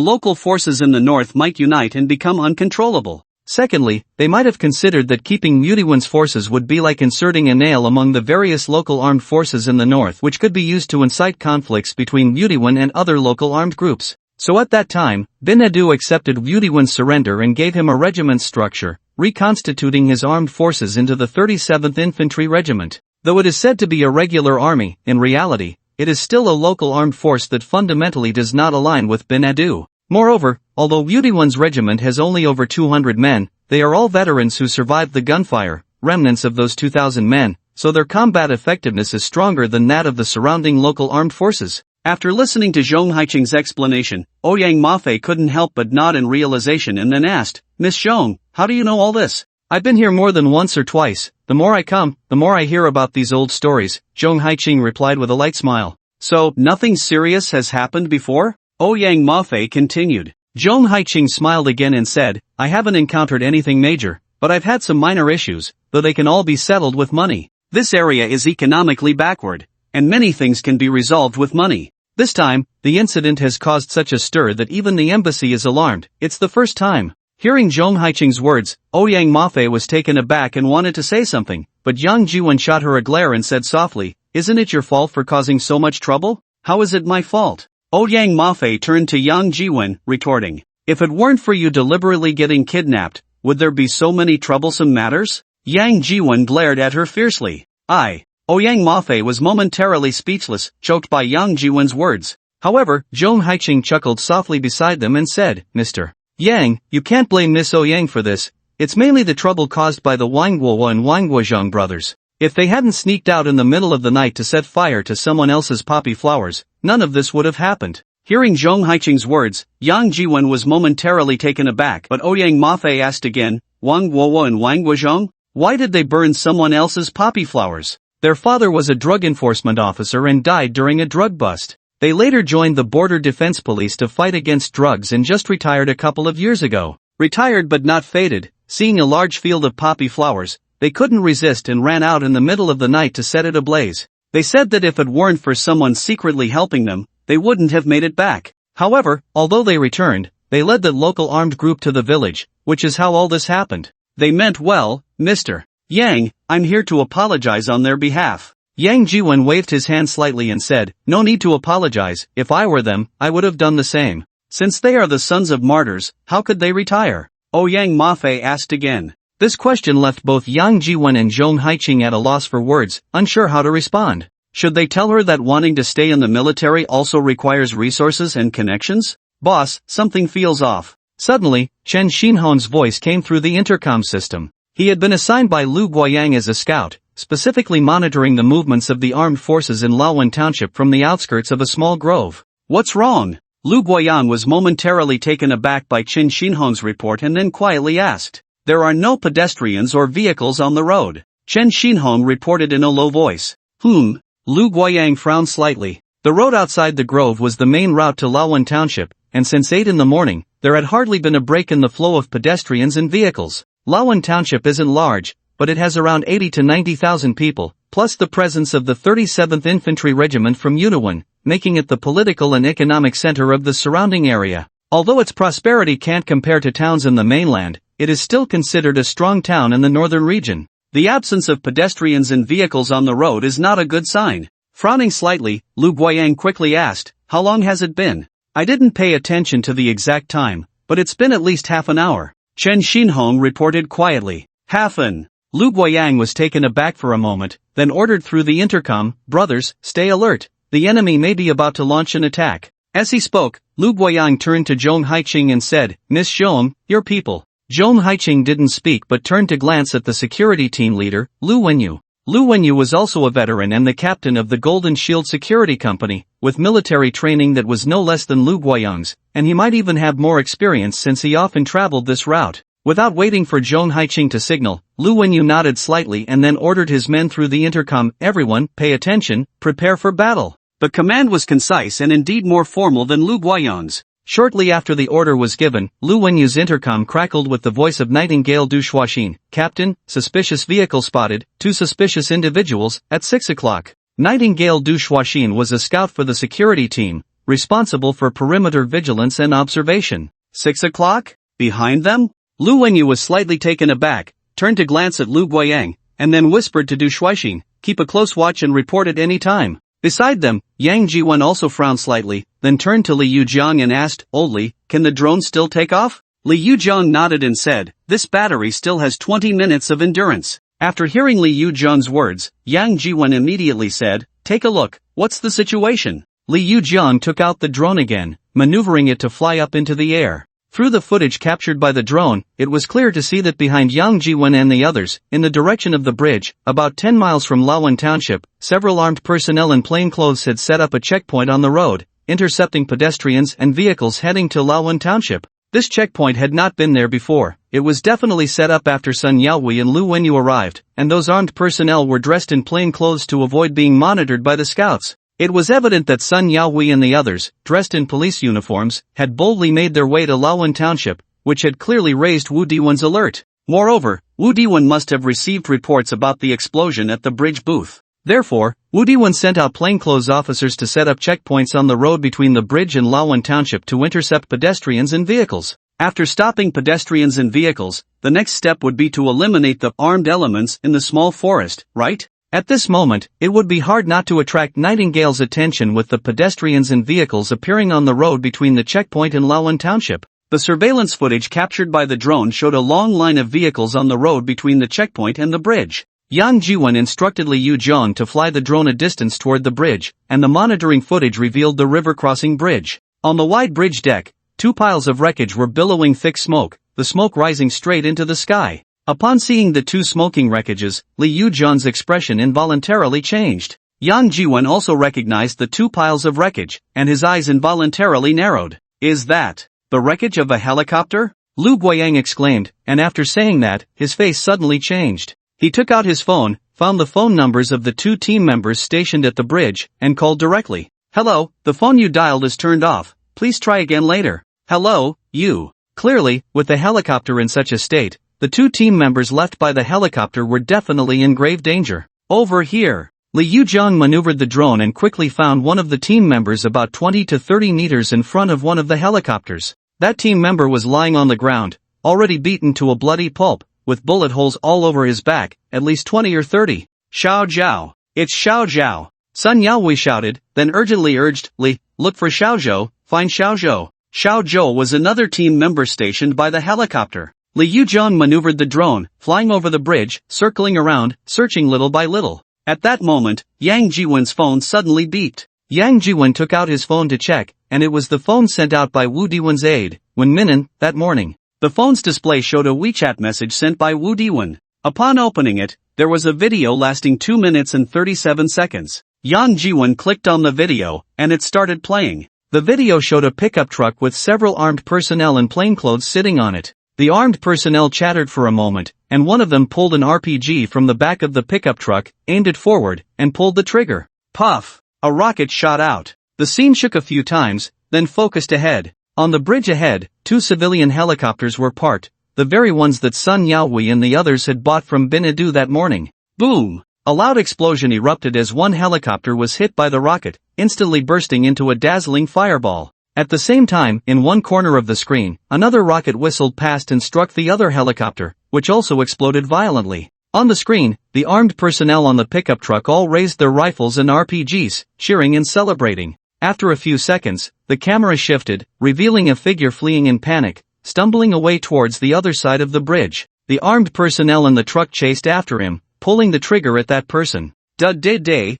local forces in the north might unite and become uncontrollable. Secondly, they might have considered that keeping Wudiwen's forces would be like inserting a nail among the various local armed forces in the north, which could be used to incite conflicts between Wudiwen and other local armed groups. So at that time, Benedu accepted Wudiwen's surrender and gave him a regiment structure, reconstituting his armed forces into the 37th Infantry Regiment. Though it is said to be a regular army, in reality, it is still a local armed force that fundamentally does not align with Benedu. Moreover, although Wudiwen's regiment has only over 200 men, they are all veterans who survived the gunfire, remnants of those 2,000 men, so their combat effectiveness is stronger than that of the surrounding local armed forces. After listening to Zhong Haiqing's explanation, Ouyang Mafe couldn't help but nod in realization and then asked, "Miss Zhong, how do you know all this?" "I've been here more than once or twice. The more I come, the more I hear about these old stories," Zhong Haiqing replied with a light smile. "So, nothing serious has happened before?" Ouyang Mafe continued. Zhong Haiqing smiled again and said, "I haven't encountered anything major, but I've had some minor issues, though they can all be settled with money. This area is economically backward, and many things can be resolved with money. This time, the incident has caused such a stir that even the embassy is alarmed. It's the first time. Hearing Zhong Haiqing's words, Ouyang Mafei was taken aback and wanted to say something, but Yang Jiwen shot her a glare and said softly, "Isn't it your fault for causing so much trouble? How is it my fault?" Ouyang Mafei turned to Yang Jiwen, retorting, "If it weren't for you deliberately getting kidnapped, would there be so many troublesome matters?" Yang Jiwen glared at her fiercely. Ouyang Mafei was momentarily speechless, choked by Yang Jiwen's words. However, Zhong Haiqing chuckled softly beside them and said, "Mr. Yang, you can't blame Miss Ouyang for this. It's mainly the trouble caused by the Wangguo and Wangguozhang brothers. If they hadn't sneaked out in the middle of the night to set fire to someone else's poppy flowers, none of this would have happened." Hearing Zhong Haiqing's words, Yang Jiwen was momentarily taken aback, but Ouyang Mafei asked again, "Wangguo and Wangguozhang? Why did they burn someone else's poppy flowers?" Their father was a drug enforcement officer and died during a drug bust. They later joined the Border Defense Police to fight against drugs and just retired a couple of years ago. Retired but not faded, seeing a large field of poppy flowers, they couldn't resist and ran out in the middle of the night to set it ablaze. They said that if it weren't for someone secretly helping them, they wouldn't have made it back. However, although they returned, they led the local armed group to the village, which is how all this happened. They meant well, Mr. Yang, I'm here to apologize on their behalf. Yang Jiwen waved his hand slightly and said, "No need to apologize. If I were them, I would have done the same. Since they are the sons of martyrs, how could they retire?" Ouyang Mafei asked again. This question left both Yang Jiwen and Zhong Haiqing at a loss for words, unsure how to respond. Should they tell her that wanting to stay in the military also requires resources and connections? "Boss, something feels off." Suddenly, Chen Xinhong's voice came through the intercom system. He had been assigned by Lu Guoyang as a scout, specifically monitoring the movements of the armed forces in Laowan Township from the outskirts of a small grove. "What's wrong?" Lu Guoyang was momentarily taken aback by Chen Xinhong's report and then quietly asked. "There are no pedestrians or vehicles on the road," Chen Xinhong reported in a low voice. Lu Guoyang frowned slightly. The road outside the grove was the main route to Laowan Township, and since 8 in the morning, there had hardly been a break in the flow of pedestrians and vehicles. Laowan Township isn't large, but it has around 80 to 90,000 people, plus the presence of the 37th Infantry Regiment from Yunnan, making it the political and economic center of the surrounding area. Although its prosperity can't compare to towns in the mainland, it is still considered a strong town in the northern region. The absence of pedestrians and vehicles on the road is not a good sign. Frowning slightly, Lu Guoyang quickly asked, "How long has it been?" "I didn't pay attention to the exact time, but it's been at least half an hour," Chen Xinhong reported quietly. "Half an." Lu Guoyang was taken aback for a moment, then ordered through the intercom, "Brothers, stay alert. The enemy may be about to launch an attack." As he spoke, Lu Guoyang turned to Zhong Haiqing and said, "Miss Zhong, your people." Zhong Haiqing didn't speak but turned to glance at the security team leader, Lu Wenyu. Lu Wenyu was also a veteran and the captain of the Golden Shield Security Company, with military training that was no less than Lu Guoyang's, and he might even have more experience since he often traveled this route. Without waiting for Zhong Haiqing to signal, Lu Wenyu nodded slightly and then ordered his men through the intercom, "Everyone, pay attention, prepare for battle." The command was concise and indeed more formal than Lu Guoyang's. Shortly after the order was given, Lu Wenyu's intercom crackled with the voice of Nightingale Du Shuaxin, "Captain, suspicious vehicle spotted, 2 suspicious individuals, at 6 o'clock. Nightingale Du Shuaxin was a scout for the security team, responsible for perimeter vigilance and observation. 6 o'clock? Behind them? Lu Wenyu was slightly taken aback, turned to glance at Lu Guoyang, and then whispered to Du Shuaxin, "Keep a close watch and report at any time." Beside them, Yang Jiwen also frowned slightly, then turned to Li Yujiang and asked, "Oldly, can the drone still take off?" Li Yujiang nodded and said, "This battery still has 20 minutes of endurance." After hearing Li Yujiang's words, Yang Jiwen immediately said, "Take a look, what's the situation?" Li Yujiang took out the drone again, maneuvering it to fly up into the air. Through the footage captured by the drone, it was clear to see that behind Yang Jiwen and the others, in the direction of the bridge, about 10 miles from Laowan Township, several armed personnel in plainclothes had set up a checkpoint on the road, intercepting pedestrians and vehicles heading to Laowan Township. This checkpoint had not been there before. It was definitely set up after Sun Yaohui and Lu Wenyu arrived, and those armed personnel were dressed in plain clothes to avoid being monitored by the scouts. It was evident that Sun Yaohui and the others, dressed in police uniforms, had boldly made their way to Laowan Township, which had clearly raised Wu Diwen's alert. Moreover, Wu Diwen must have received reports about the explosion at the bridge booth. Therefore, Wu Diwen sent out plainclothes officers to set up checkpoints on the road between the bridge and Laowan Township to intercept pedestrians and vehicles. After stopping pedestrians and vehicles, the next step would be to eliminate the armed elements in the small forest, right? At this moment, it would be hard not to attract Nightingale's attention with the pedestrians and vehicles appearing on the road between the checkpoint and Laowan Township. The surveillance footage captured by the drone showed a long line of vehicles on the road between the checkpoint and the bridge. Yang Jiwen instructed Li Yuzhong to fly the drone a distance toward the bridge, and the monitoring footage revealed the river-crossing bridge. On the wide bridge deck, two piles of wreckage were billowing thick smoke, the smoke rising straight into the sky. Upon seeing the two smoking wreckages, Li Yuzhong's expression involuntarily changed. Yang Jiwen also recognized the two piles of wreckage, and his eyes involuntarily narrowed. Is that the wreckage of a helicopter? Lu Guiyang exclaimed, and after saying that, his face suddenly changed. He took out his phone, found the phone numbers of the two team members stationed at the bridge, and called directly. Hello, the phone you dialed is turned off, please try again later. Hello, you. Clearly, with the helicopter in such a state, the two team members left by the helicopter were definitely in grave danger. Over here. Li Yuzhong maneuvered the drone and quickly found one of the team members about 20 to 30 meters in front of one of the helicopters. That team member was lying on the ground, already beaten to a bloody pulp, with bullet holes all over his back, at least 20 or 30. Xiao Zhao. It's Xiao Zhao. Sun Yaohui shouted, then urgently urged, Li, look for Xiao Zhou, find Xiao Zhou. Xiao Zhou was another team member stationed by the helicopter. Li Yuzhong maneuvered the drone, flying over the bridge, circling around, searching little by little. At that moment, Yang Jiwen's phone suddenly beeped. Yang Jiwen took out his phone to check, and it was the phone sent out by Wu Diwen's aide, Wen Minnan, that morning. The phone's display showed a WeChat message sent by Wu Diwen. Upon opening it, there was a video lasting 2 minutes and 37 seconds. Yang Jiwen clicked on the video, and it started playing. The video showed a pickup truck with several armed personnel in plainclothes sitting on it. The armed personnel chattered for a moment, and one of them pulled an RPG from the back of the pickup truck, aimed it forward, and pulled the trigger. Puff! A rocket shot out. The scene shook a few times, then focused ahead. On the bridge ahead, two civilian helicopters were parked, the very ones that Sun Yaohui and the others had bought from Binadu that morning. Boom! A loud explosion erupted as one helicopter was hit by the rocket, instantly bursting into a dazzling fireball. At the same time, in one corner of the screen, another rocket whistled past and struck the other helicopter, which also exploded violently. On the screen, the armed personnel on the pickup truck all raised their rifles and RPGs, cheering and celebrating. After a few seconds, the camera shifted, revealing a figure fleeing in panic, stumbling away towards the other side of the bridge. The armed personnel in the truck chased after him, pulling the trigger at that person. Da-day-day.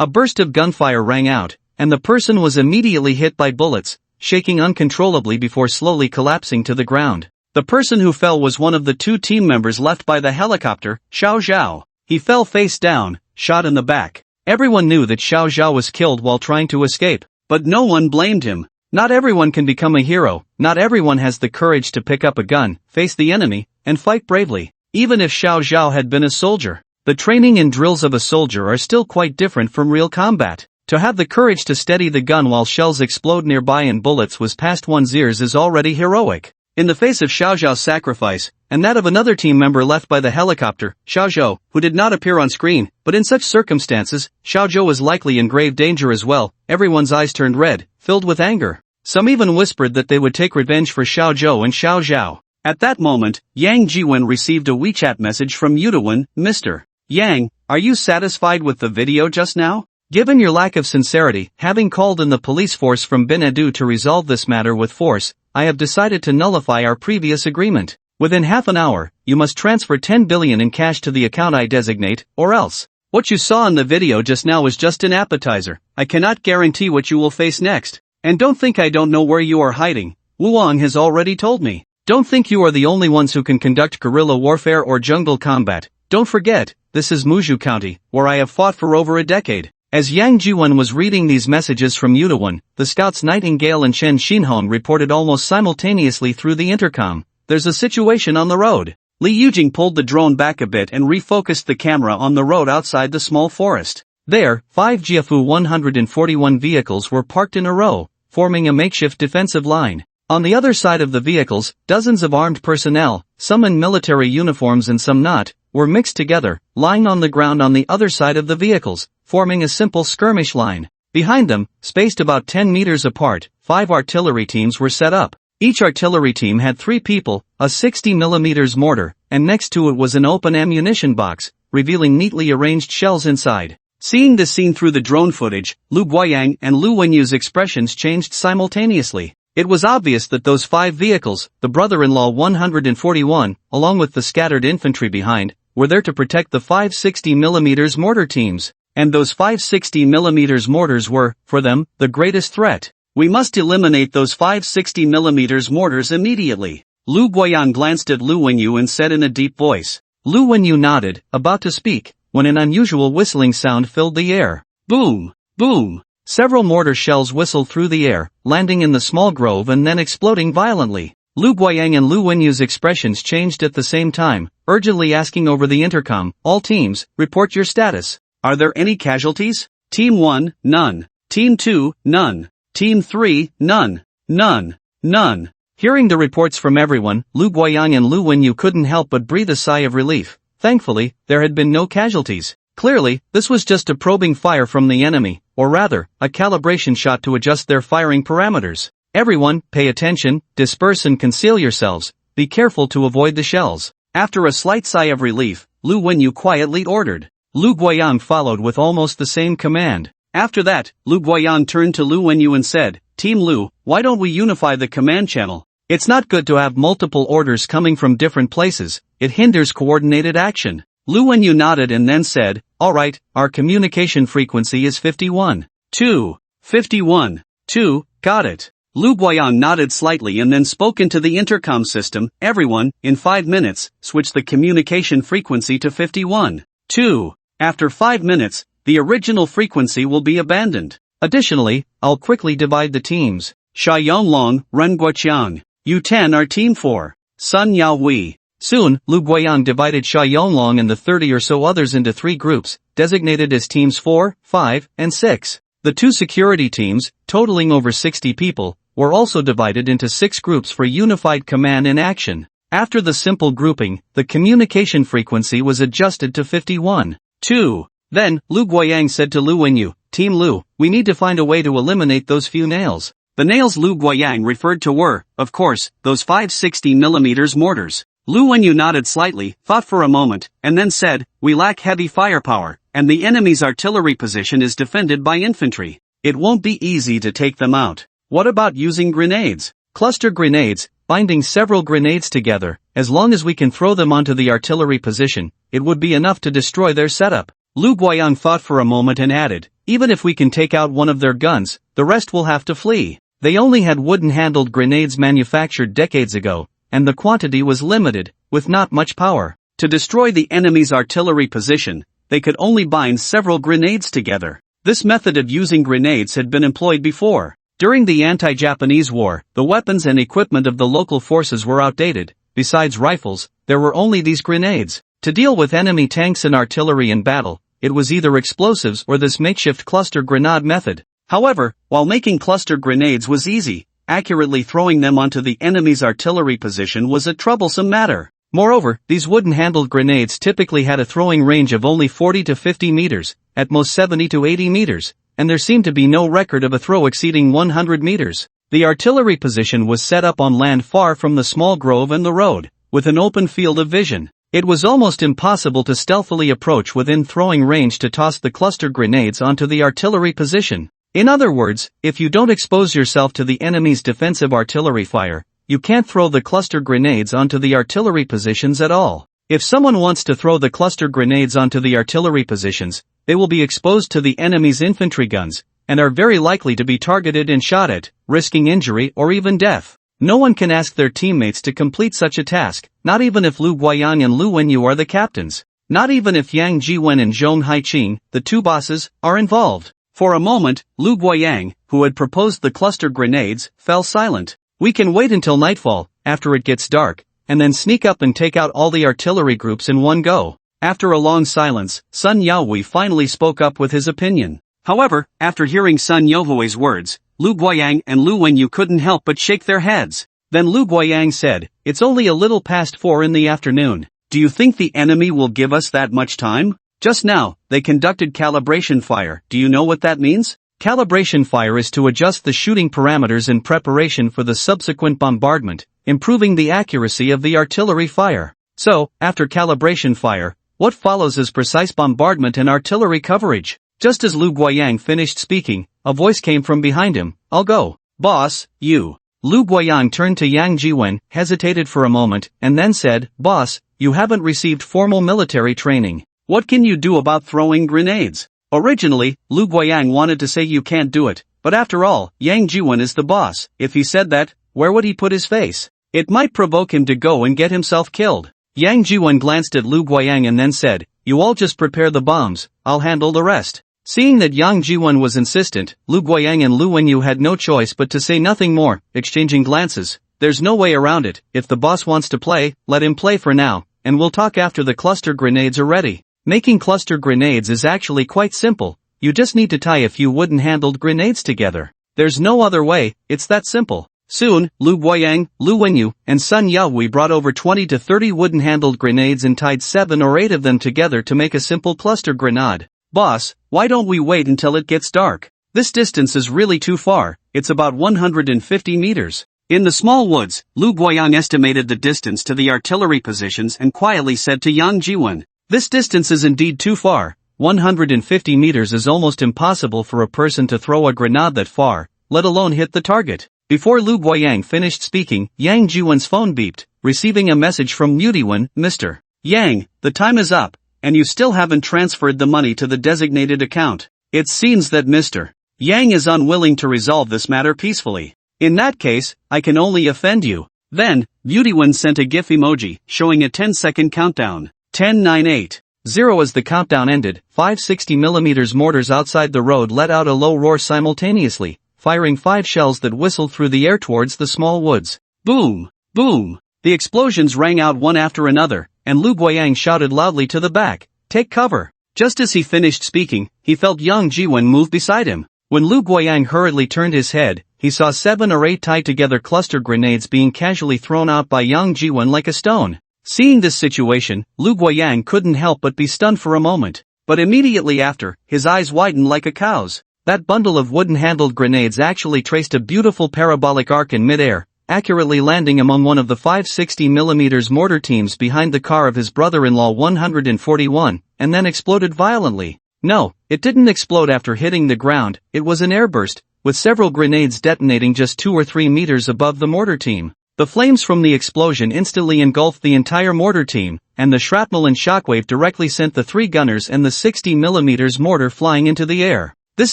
A burst of gunfire rang out, and the person was immediately hit by bullets, shaking uncontrollably before slowly collapsing to the ground. The person who fell was one of the two team members left by the helicopter, Xiao Zhao. He fell face down, shot in the back. Everyone knew that Xiao Zhao was killed while trying to escape, but no one blamed him. Not everyone can become a hero, not everyone has the courage to pick up a gun, face the enemy, and fight bravely. Even if Xiao Zhao had been a soldier, the training and drills of a soldier are still quite different from real combat. To have the courage to steady the gun while shells explode nearby and bullets whiz past one's ears is already heroic. In the face of Xiao Zhao's sacrifice, and that of another team member left by the helicopter, Xiao Zhou, who did not appear on screen, but in such circumstances, Xiao Zhou was likely in grave danger as well. Everyone's eyes turned red, filled with anger. Some even whispered that they would take revenge for Xiao Zhou and Xiao Zhao. At that moment, Yang Jiwen received a WeChat message from Yudawen, Mr. Yang, are you satisfied with the video just now? Given your lack of sincerity, having called in the police force from Binadu to resolve this matter with force, I have decided to nullify our previous agreement. Within half an hour, you must transfer 10 billion in cash to the account I designate, or else. What you saw in the video just now was just an appetizer. I cannot guarantee what you will face next. And don't think I don't know where you are hiding. Wuong has already told me. Don't think you are the only ones who can conduct guerrilla warfare or jungle combat. Don't forget, this is Muzhu County, where I have fought for over a decade. As Yang Jiwen was reading these messages from Yudawen, the scouts Nightingale and Chen Xinhong reported almost simultaneously through the intercom. There's a situation on the road. Li Yujing pulled the drone back a bit and refocused the camera on the road outside the small forest. There, 5 GFU 141 vehicles were parked in a row, forming a makeshift defensive line. On the other side of the vehicles, dozens of armed personnel, some in military uniforms and some not, were mixed together, lying on the ground on the other side of the vehicles, forming a simple skirmish line. Behind them, spaced about 10 meters apart, 5 artillery teams were set up. Each artillery team had 3 people, a 60mm mortar, and next to it was an open ammunition box, revealing neatly arranged shells inside. Seeing this scene through the drone footage, Lu Guoyang and Lu Wenyu's expressions changed simultaneously. It was obvious that those 5 vehicles, the brother-in-law 141, along with the scattered infantry behind, were there to protect the 560mm mortar teams. And those 560mm mortars were, for them, the greatest threat. We must eliminate those 560mm mortars immediately. Lu Guoyang glanced at Lu Wenyu and said in a deep voice. Lu Wenyu nodded, about to speak, when an unusual whistling sound filled the air. Boom! Boom! Several mortar shells whistled through the air, landing in the small grove and then exploding violently. Lu Guoyang and Lu Wenyu's expressions changed at the same time, urgently asking over the intercom, all teams, report your status. Are there any casualties? Team 1, none. Team 2, none. Team 3, none. None. None. Hearing the reports from everyone, Lu Guoyang and Lu Wenyu couldn't help but breathe a sigh of relief. Thankfully, there had been no casualties. Clearly, this was just a probing fire from the enemy, or rather, a calibration shot to adjust their firing parameters. Everyone, pay attention, disperse and conceal yourselves. Be careful to avoid the shells. After a slight sigh of relief, Lu Wenyu quietly ordered. Lu Guoyang followed with almost the same command. After that, Lu Guoyang turned to Lu Wenyu and said, Team Lu, why don't we unify the command channel? It's not good to have multiple orders coming from different places, it hinders coordinated action. Lu Wenyu nodded and then said, alright, our communication frequency is 51. 2. 51. 2, got it. Lu Guoyang nodded slightly and then spoke into the intercom system, everyone, in 5 minutes, switch the communication frequency to 51. 2. After 5 minutes, the original frequency will be abandoned. Additionally, I'll quickly divide the teams. Sha Yonglong, Ren Guoqiang. You 10 are Team 4. Sun Yao Wei. Soon, Lu Guoyang divided Sha Yonglong and the 30 or so others into 3 groups, designated as Teams 4, 5, and 6. The 2 security teams, totaling over 60 people, were also divided into 6 groups for unified command and action. After the simple grouping, the communication frequency was adjusted to 51. 2. Then, Lu Guoyang said to Lu Wenyu, Team Lu, we need to find a way to eliminate those few nails. The nails Lu Guoyang referred to were, of course, those 560mm mortars. Lu Wenyu nodded slightly, thought for a moment, and then said, we lack heavy firepower, and the enemy's artillery position is defended by infantry. It won't be easy to take them out. What about using grenades? Cluster grenades, binding several grenades together, as long as we can throw them onto the artillery position, it would be enough to destroy their setup. Lu Guoyang thought for a moment and added, even if we can take out one of their guns, the rest will have to flee. They only had wooden-handled grenades manufactured decades ago, and the quantity was limited, with not much power. To destroy the enemy's artillery position, they could only bind several grenades together. This method of using grenades had been employed before. During the anti-Japanese war, the weapons and equipment of the local forces were outdated. Besides rifles, there were only these grenades. To deal with enemy tanks and artillery in battle, it was either explosives or this makeshift cluster grenade method. However, while making cluster grenades was easy, accurately throwing them onto the enemy's artillery position was a troublesome matter. Moreover, these wooden-handled grenades typically had a throwing range of only 40 to 50 meters, at most 70 to 80 meters, and there seemed to be no record of a throw exceeding 100 meters. The artillery position was set up on land far from the small grove and the road, with an open field of vision. It was almost impossible to stealthily approach within throwing range to toss the cluster grenades onto the artillery position. In other words, if you don't expose yourself to the enemy's defensive artillery fire, you can't throw the cluster grenades onto the artillery positions at all. If someone wants to throw the cluster grenades onto the artillery positions, they will be exposed to the enemy's infantry guns, and are very likely to be targeted and shot at, risking injury or even death. No one can ask their teammates to complete such a task, not even if Lu Guoyang and Lu Wenyu are the captains. Not even if Yang Jiwen and Zhong Haiqing, the 2 bosses, are involved. For a moment, Lu Guoyang, who had proposed the cluster grenades, fell silent. We can wait until nightfall, after it gets dark, and then sneak up and take out all the artillery groups in one go. After a long silence, Sun Yaohui finally spoke up with his opinion. However, after hearing Sun Yaohui's words, Lu Guoyang and Lu Wenyu couldn't help but shake their heads. Then Lu Guoyang said, it's only a little past 4 in the afternoon. Do you think the enemy will give us that much time? Just now, they conducted calibration fire. Do you know what that means? Calibration fire is to adjust the shooting parameters in preparation for the subsequent bombardment, improving the accuracy of the artillery fire. So, after calibration fire, what follows is precise bombardment and artillery coverage. Just as Lu Guoyang finished speaking, a voice came from behind him. I'll go. Boss, you. Lu Guoyang turned to Yang Jiwen, hesitated for a moment, and then said, Boss, you haven't received formal military training. What can you do about throwing grenades? Originally, Lu Guoyang wanted to say you can't do it, but after all, Yang Jiwen is the boss. If he said that, where would he put his face? It might provoke him to go and get himself killed. Yang Jiwen glanced at Lu Guoyang and then said, You all just prepare the bombs, I'll handle the rest. Seeing that Yang Jiwen was insistent, Lu Guoyang and Lu Wenyu had no choice but to say nothing more, exchanging glances. There's no way around it. If the boss wants to play, let him play for now, and we'll talk after the cluster grenades are ready. Making cluster grenades is actually quite simple. You just need to tie a few wooden-handled grenades together. There's no other way, it's that simple. Soon, Lu Guoyang, Lu Wenyu, and Sun Yaohui brought over 20 to 30 wooden-handled grenades and tied 7 or 8 of them together to make a simple cluster grenade. Boss, why don't we wait until it gets dark? This distance is really too far, it's about 150 meters. In the small woods, Lu Guoyang estimated the distance to the artillery positions and quietly said to Yang Jiwen, This distance is indeed too far. 150 meters is almost impossible for a person to throw a grenade that far, let alone hit the target. Before Lu Guoyang finished speaking, Yang Jiwen's phone beeped, receiving a message from Mutiwen, Mr. Yang, the time is up, and you still haven't transferred the money to the designated account. It seems that Mr. Yang is unwilling to resolve this matter peacefully. In that case, I can only offend you. Then, Mutiwen sent a GIF emoji, showing a 10-second countdown. 10, 9, 8, 0. As the countdown ended, 5 60mm mortars outside the road let out a low roar simultaneously, firing 5 shells that whistled through the air towards the small woods. Boom! Boom! The explosions rang out one after another, and Lu Guoyang shouted loudly to the back, Take cover! Just as he finished speaking, he felt Yang Jiwen move beside him. When Lu Guoyang hurriedly turned his head, he saw 7 or 8 tied-together cluster grenades being casually thrown out by Yang Jiwen like a stone. Seeing this situation, Lu Guoyang couldn't help but be stunned for a moment. But immediately after, his eyes widened like a cow's. That bundle of wooden-handled grenades actually traced a beautiful parabolic arc in midair, accurately landing among one of the 5 60mm mortar teams behind the car of his brother-in-law 141, and then exploded violently. No, it didn't explode after hitting the ground, it was an airburst, with several grenades detonating just 2 or 3 meters above the mortar team. The flames from the explosion instantly engulfed the entire mortar team, and the shrapnel and shockwave directly sent the 3 gunners and the 60mm mortar flying into the air. This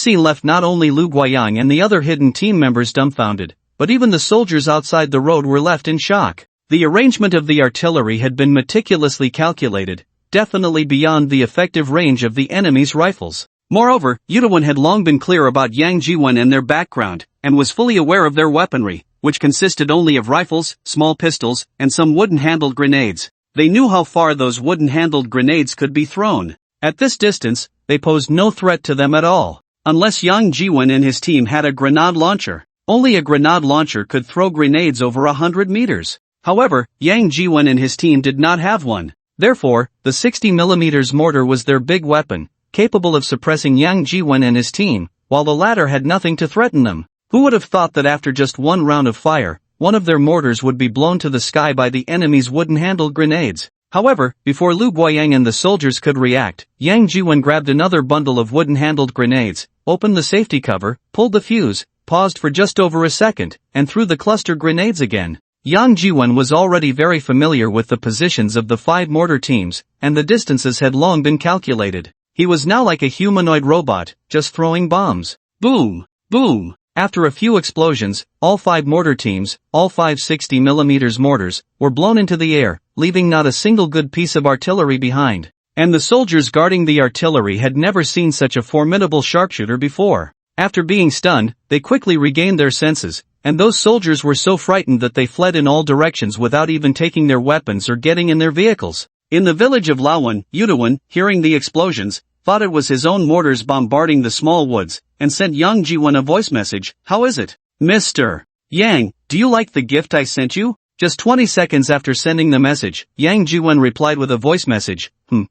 scene left not only Lu Guoyang and the other hidden team members dumbfounded, but even the soldiers outside the road were left in shock. The arrangement of the artillery had been meticulously calculated, definitely beyond the effective range of the enemy's rifles. Moreover, Mutiwen had long been clear about Yang Jiwen and their background, and was fully aware of their weaponry, which consisted only of rifles, small pistols, and some wooden-handled grenades. They knew how far those wooden-handled grenades could be thrown. At this distance, they posed no threat to them at all. Unless Yang Jiwen and his team had a grenade launcher. Only a grenade launcher could throw grenades over 100 meters. However, Yang Jiwen and his team did not have one. Therefore, the 60mm mortar was their big weapon, capable of suppressing Yang Jiwen and his team, while the latter had nothing to threaten them. Who would have thought that after just one round of fire, one of their mortars would be blown to the sky by the enemy's wooden-handled grenades? However, before Lu Guoyang and the soldiers could react, Yang Jiwen grabbed another bundle of wooden-handled grenades, opened the safety cover, pulled the fuse, paused for just over a second, and threw the cluster grenades again. Yang Jiwen was already very familiar with the positions of the 5 mortar teams, and the distances had long been calculated. He was now like a humanoid robot, just throwing bombs. Boom! Boom! After a few explosions, all 5 mortar teams, all 5 60mm mortars, were blown into the air, leaving not a single good piece of artillery behind. And the soldiers guarding the artillery had never seen such a formidable sharpshooter before. After being stunned, they quickly regained their senses, and those soldiers were so frightened that they fled in all directions without even taking their weapons or getting in their vehicles. In the village of Lawan, Mutiwen, hearing the explosions, thought it was his own mortars bombarding the small woods, and sent Yang Jiwen a voice message, "How is it, Mr. Yang, do you like the gift I sent you?" Just 20 seconds after sending the message, Yang Jiwen replied with a voice message,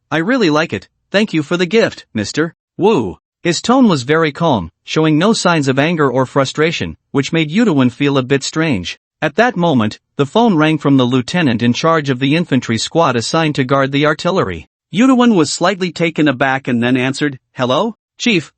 I really like it, thank you for the gift, Mr. Wu. His tone was very calm, showing no signs of anger or frustration, which made Yutawan feel a bit strange. At that moment, the phone rang from the lieutenant in charge of the infantry squad assigned to guard the artillery. Yutawan was slightly taken aback and then answered, Hello? Chief,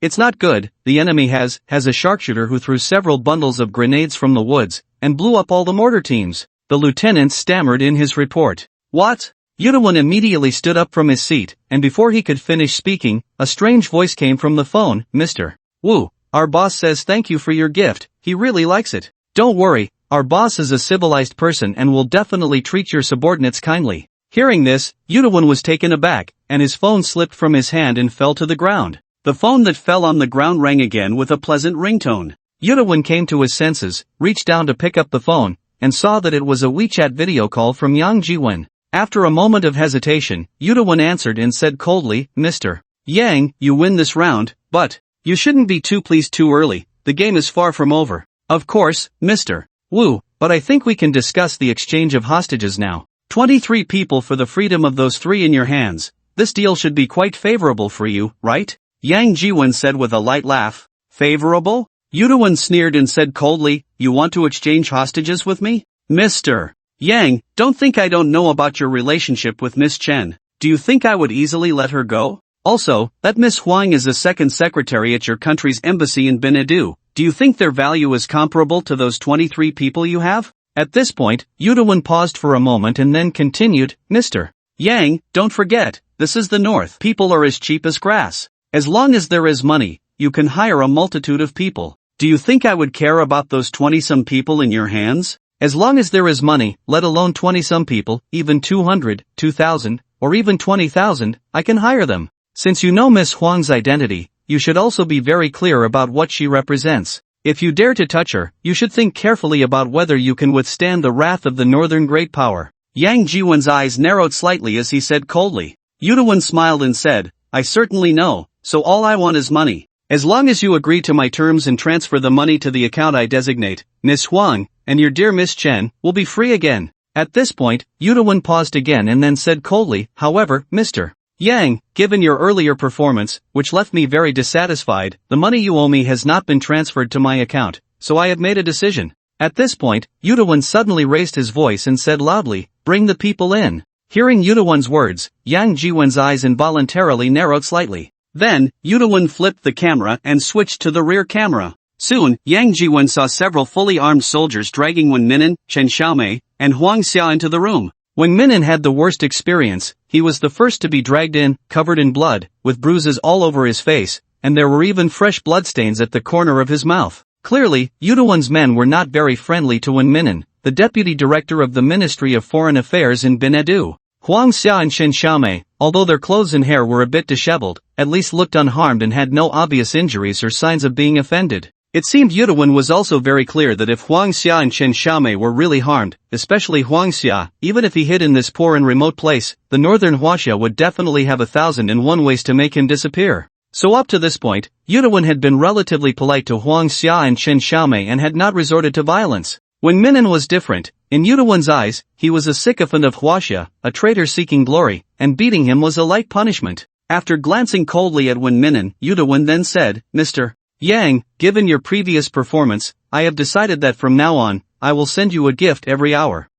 it's not good, the enemy has a sharpshooter who threw several bundles of grenades from the woods, and blew up all the mortar teams. The lieutenant stammered in his report. What? Yutawan immediately stood up from his seat, and before he could finish speaking, a strange voice came from the phone, Mr. Wu, our boss says thank you for your gift, he really likes it. Don't worry, our boss is a civilized person and will definitely treat your subordinates kindly. Hearing this, Yutawan was taken aback, and his phone slipped from his hand and fell to the ground. The phone that fell on the ground rang again with a pleasant ringtone. Yutawan came to his senses, reached down to pick up the phone, and saw that it was a WeChat video call from Yang Jiwen. After a moment of hesitation, Yutawan answered and said coldly, Mr. Yang, you win this round, but you shouldn't be too pleased too early, the game is far from over. Of course, Mr. Wu, but I think we can discuss the exchange of hostages now. 23 people for the freedom of those 3 in your hands. This deal should be quite favorable for you, right? Yang Jiwen said with a light laugh. Favorable? Yutawan sneered and said coldly, you want to exchange hostages with me? Mr. Yang, don't think I don't know about your relationship with Miss Chen. Do you think I would easily let her go? Also, that Miss Huang is the second secretary at your country's embassy in Benedu. Do you think their value is comparable to those 23 people you have? At this point, Yutawan paused for a moment and then continued, Mr. Yang, don't forget, this is the north. People are as cheap as grass. As long as there is money, you can hire a multitude of people. Do you think I would care about those 20-some people in your hands? As long as there is money, let alone 20-some people, even 200, 2,000, or even 20,000, I can hire them. Since you know Miss Huang's identity, you should also be very clear about what she represents. If you dare to touch her, you should think carefully about whether you can withstand the wrath of the northern great power. Yang Jiwen's eyes narrowed slightly as he said coldly. Yutawan smiled and said, I certainly know, so all I want is money. As long as you agree to my terms and transfer the money to the account I designate, Miss Huang, and your dear Miss Chen, will be free again. At this point, Yutawan paused again and then said coldly, however, Mr. Yang, given your earlier performance, which left me very dissatisfied, the money you owe me has not been transferred to my account, so I have made a decision. At this point, Yutawan suddenly raised his voice and said loudly, bring the people in. Hearing Yutawan's words, Yang Jiwen's eyes involuntarily narrowed slightly. Then, Yutawan flipped the camera and switched to the rear camera. Soon, Yang Jiwen saw several fully armed soldiers dragging Wen Minnan, Chen Xiaomei, and Huang Xia into the room. When Minnan had the worst experience, he was the first to be dragged in, covered in blood, with bruises all over his face, and there were even fresh bloodstains at the corner of his mouth. Clearly, Yutawan's men were not very friendly to Wen Minnan, the deputy director of the Ministry of Foreign Affairs in Benedu. Huang Xia and Chen Xiaomei, although their clothes and hair were a bit disheveled, at least looked unharmed and had no obvious injuries or signs of being offended. It seemed Yutawan was also very clear that if Huang Xia and Chen Xiaomei were really harmed, especially Huang Xia, even if he hid in this poor and remote place, the northern Huaxia would definitely have 1,001 ways to make him disappear. So up to this point, Yutawan had been relatively polite to Huang Xia and Chen Xiaomei and had not resorted to violence. When Minnan was different, in Yutawan's eyes, he was a sycophant of Huaxia, a traitor seeking glory, and beating him was a light punishment. After glancing coldly at Wen Minnan, Yutawan then said, Mr. Yang, given your previous performance, I have decided that from now on, I will send you a gift every hour.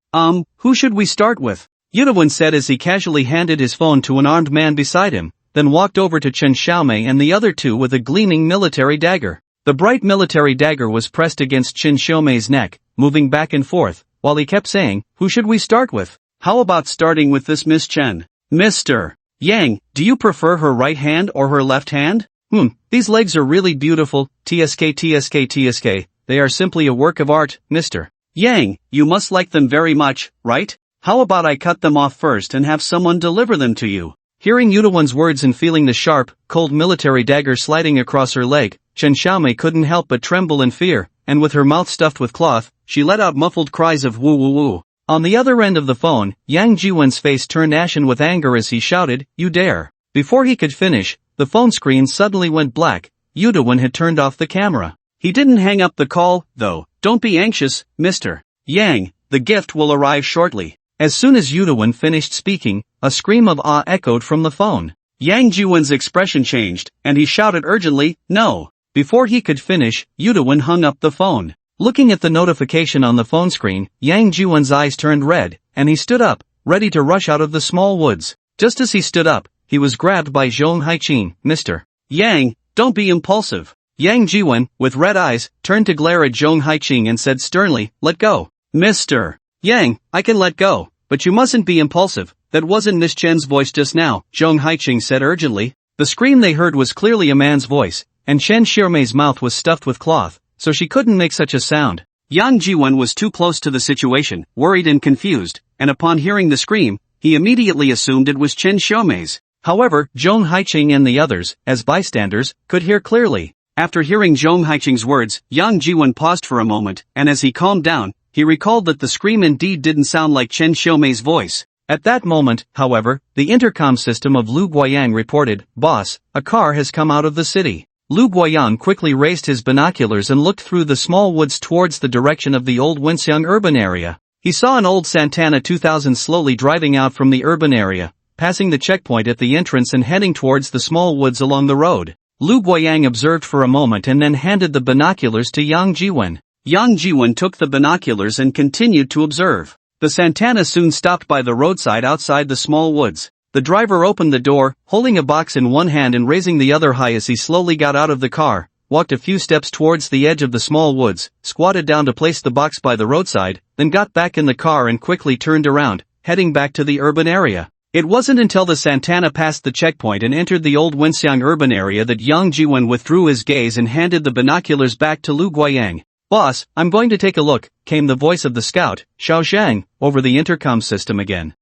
Who should we start with? Yutawan said as he casually handed his phone to an armed man beside him, then walked over to Chen Xiaomei and the other two with a gleaming military dagger. The bright military dagger was pressed against Chen Xiaomei's neck, moving back and forth, while he kept saying, who should we start with? How about starting with this Miss Chen? Mr. Yang, do you prefer her right hand or her left hand? These legs are really beautiful, tsk, they are simply a work of art, Mr. Yang, you must like them very much, right? How about I cut them off first and have someone deliver them to you? Hearing Yutawan's words and feeling the sharp, cold military dagger sliding across her leg, Chen Xiaomei couldn't help but tremble in fear, and with her mouth stuffed with cloth, she let out muffled cries of woo woo woo. On the other end of the phone, Yang Jiwen's face turned ashen with anger as he shouted, you dare. Before he could finish, the phone screen suddenly went black. Yutawan had turned off the camera. He didn't hang up the call, though. Don't be anxious, Mr. Yang, the gift will arrive shortly. As soon as Yudawan finished speaking, a scream of awe echoed from the phone. Yang Jiwan's expression changed, and he shouted urgently, "No!" Before he could finish, Yudawan hung up the phone. Looking at the notification on the phone screen, Yang Jiwan's eyes turned red, and he stood up, ready to rush out of the small woods. Just as he stood up, he was grabbed by Zhong Haiqing. "Mr. Yang, don't be impulsive." Yang Jiwan, with red eyes, turned to glare at Zhong Haiqing and said sternly, "Let go." "Mr. Yang, I can let go, but you mustn't be impulsive. That wasn't Miss Chen's voice just now," Zhong Haiqing said urgently. The scream they heard was clearly a man's voice, and Chen Xiaomei's mouth was stuffed with cloth, so she couldn't make such a sound. Yang Jiwan was too close to the situation, worried and confused, and upon hearing the scream, he immediately assumed it was Chen Xiaomei's. However, Zhong Haiqing and the others, as bystanders, could hear clearly. After hearing Zhong Haiqing's words, Yang Jiwan paused for a moment, and as he calmed down, he recalled that the scream indeed didn't sound like Chen Xiaomei's voice. At that moment, however, the intercom system of Lu Guoyang reported, "Boss, a car has come out of the city." Lu Guoyang quickly raised his binoculars and looked through the small woods towards the direction of the old Winxiang urban area. He saw an old Santana 2000 slowly driving out from the urban area, passing the checkpoint at the entrance and heading towards the small woods along the road. Lu Guoyang observed for a moment and then handed the binoculars to Yang Jiwan. Yang Jiwan took the binoculars and continued to observe. The Santana soon stopped by the roadside outside the small woods. The driver opened the door, holding a box in one hand and raising the other high as he slowly got out of the car, walked a few steps towards the edge of the small woods, squatted down to place the box by the roadside, then got back in the car and quickly turned around, heading back to the urban area. It wasn't until the Santana passed the checkpoint and entered the old Winxiang urban area that Yang Jiwan withdrew his gaze and handed the binoculars back to Lu Guoyang. "Boss, I'm going to take a look," came the voice of the scout, Xiao Zhang, over the intercom system again.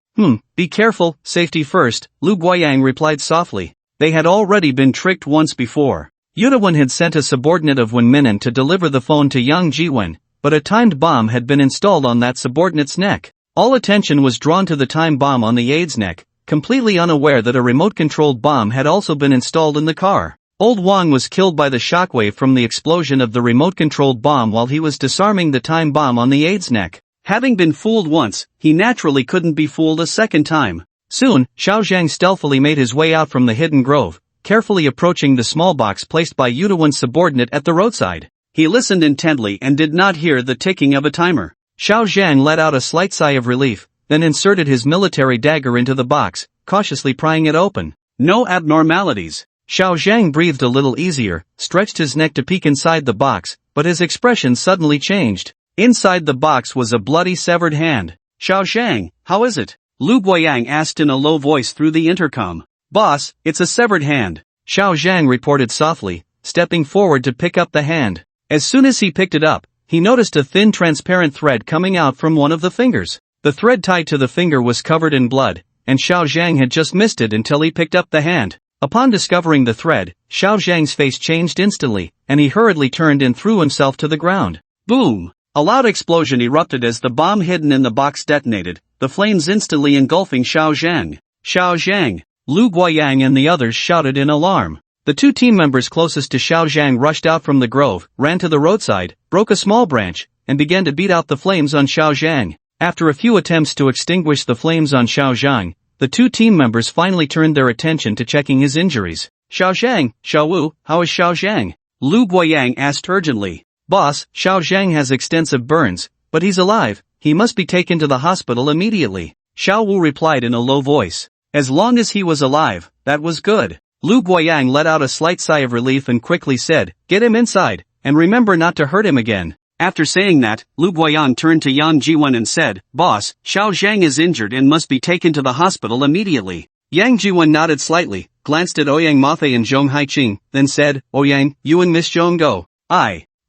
Be careful, safety first," Lu Guoyang replied softly. They had already been tricked once before. Yudawan had sent a subordinate of Wen Minan to deliver the phone to Yang Jiwan, but a timed bomb had been installed on that subordinate's neck. All attention was drawn to the time bomb on the aide's neck, completely unaware that a remote-controlled bomb had also been installed in the car. Old Wang was killed by the shockwave from the explosion of the remote-controlled bomb while he was disarming the time bomb on the aide's neck. Having been fooled once, he naturally couldn't be fooled a second time. Soon, Xiao Zhang stealthily made his way out from the hidden grove, carefully approaching the small box placed by Yudawan's subordinate at the roadside. He listened intently and did not hear the ticking of a timer. Xiao Zhang let out a slight sigh of relief, then inserted his military dagger into the box, cautiously prying it open. No abnormalities. Xiao Zhang breathed a little easier, stretched his neck to peek inside the box, but his expression suddenly changed. Inside the box was a bloody severed hand. "Xiao Zhang, how is it?" Lu Guoyang asked in a low voice through the intercom. "Boss, it's a severed hand," Xiao Zhang reported softly, stepping forward to pick up the hand. As soon as he picked it up, he noticed a thin transparent thread coming out from one of the fingers. The thread tied to the finger was covered in blood, and Xiao Zhang had just missed it until he picked up the hand. Upon discovering the thread, Xiao Zhang's face changed instantly, and he hurriedly turned and threw himself to the ground. Boom! A loud explosion erupted as the bomb hidden in the box detonated, the flames instantly engulfing Xiao Zhang. "Xiao Zhang!" Lu Guoyang and the others shouted in alarm. The two team members closest to Xiao Zhang rushed out from the grove, ran to the roadside, broke a small branch, and began to beat out the flames on Xiao Zhang. After a few attempts to extinguish the flames on Xiao Zhang, the two team members finally turned their attention to checking his injuries. "Xiao Zhang, Xiao Wu, how is Xiao Zhang?" Lu Guoyang asked urgently. "Boss, Xiao Zhang has extensive burns, but he's alive. He must be taken to the hospital immediately," Xiao Wu replied in a low voice. As long as he was alive, that was good. Lu Guoyang let out a slight sigh of relief and quickly said, "Get him inside, and remember not to hurt him again." After saying that, Lu Guoyang turned to Yang Jiwan and said, "Boss, Xiao Zhang is injured and must be taken to the hospital immediately." Yang Jiwan nodded slightly, glanced at Ouyang Mafe and Zhong Haiqing, then said, "Ouyang, you and Miss Zhong go."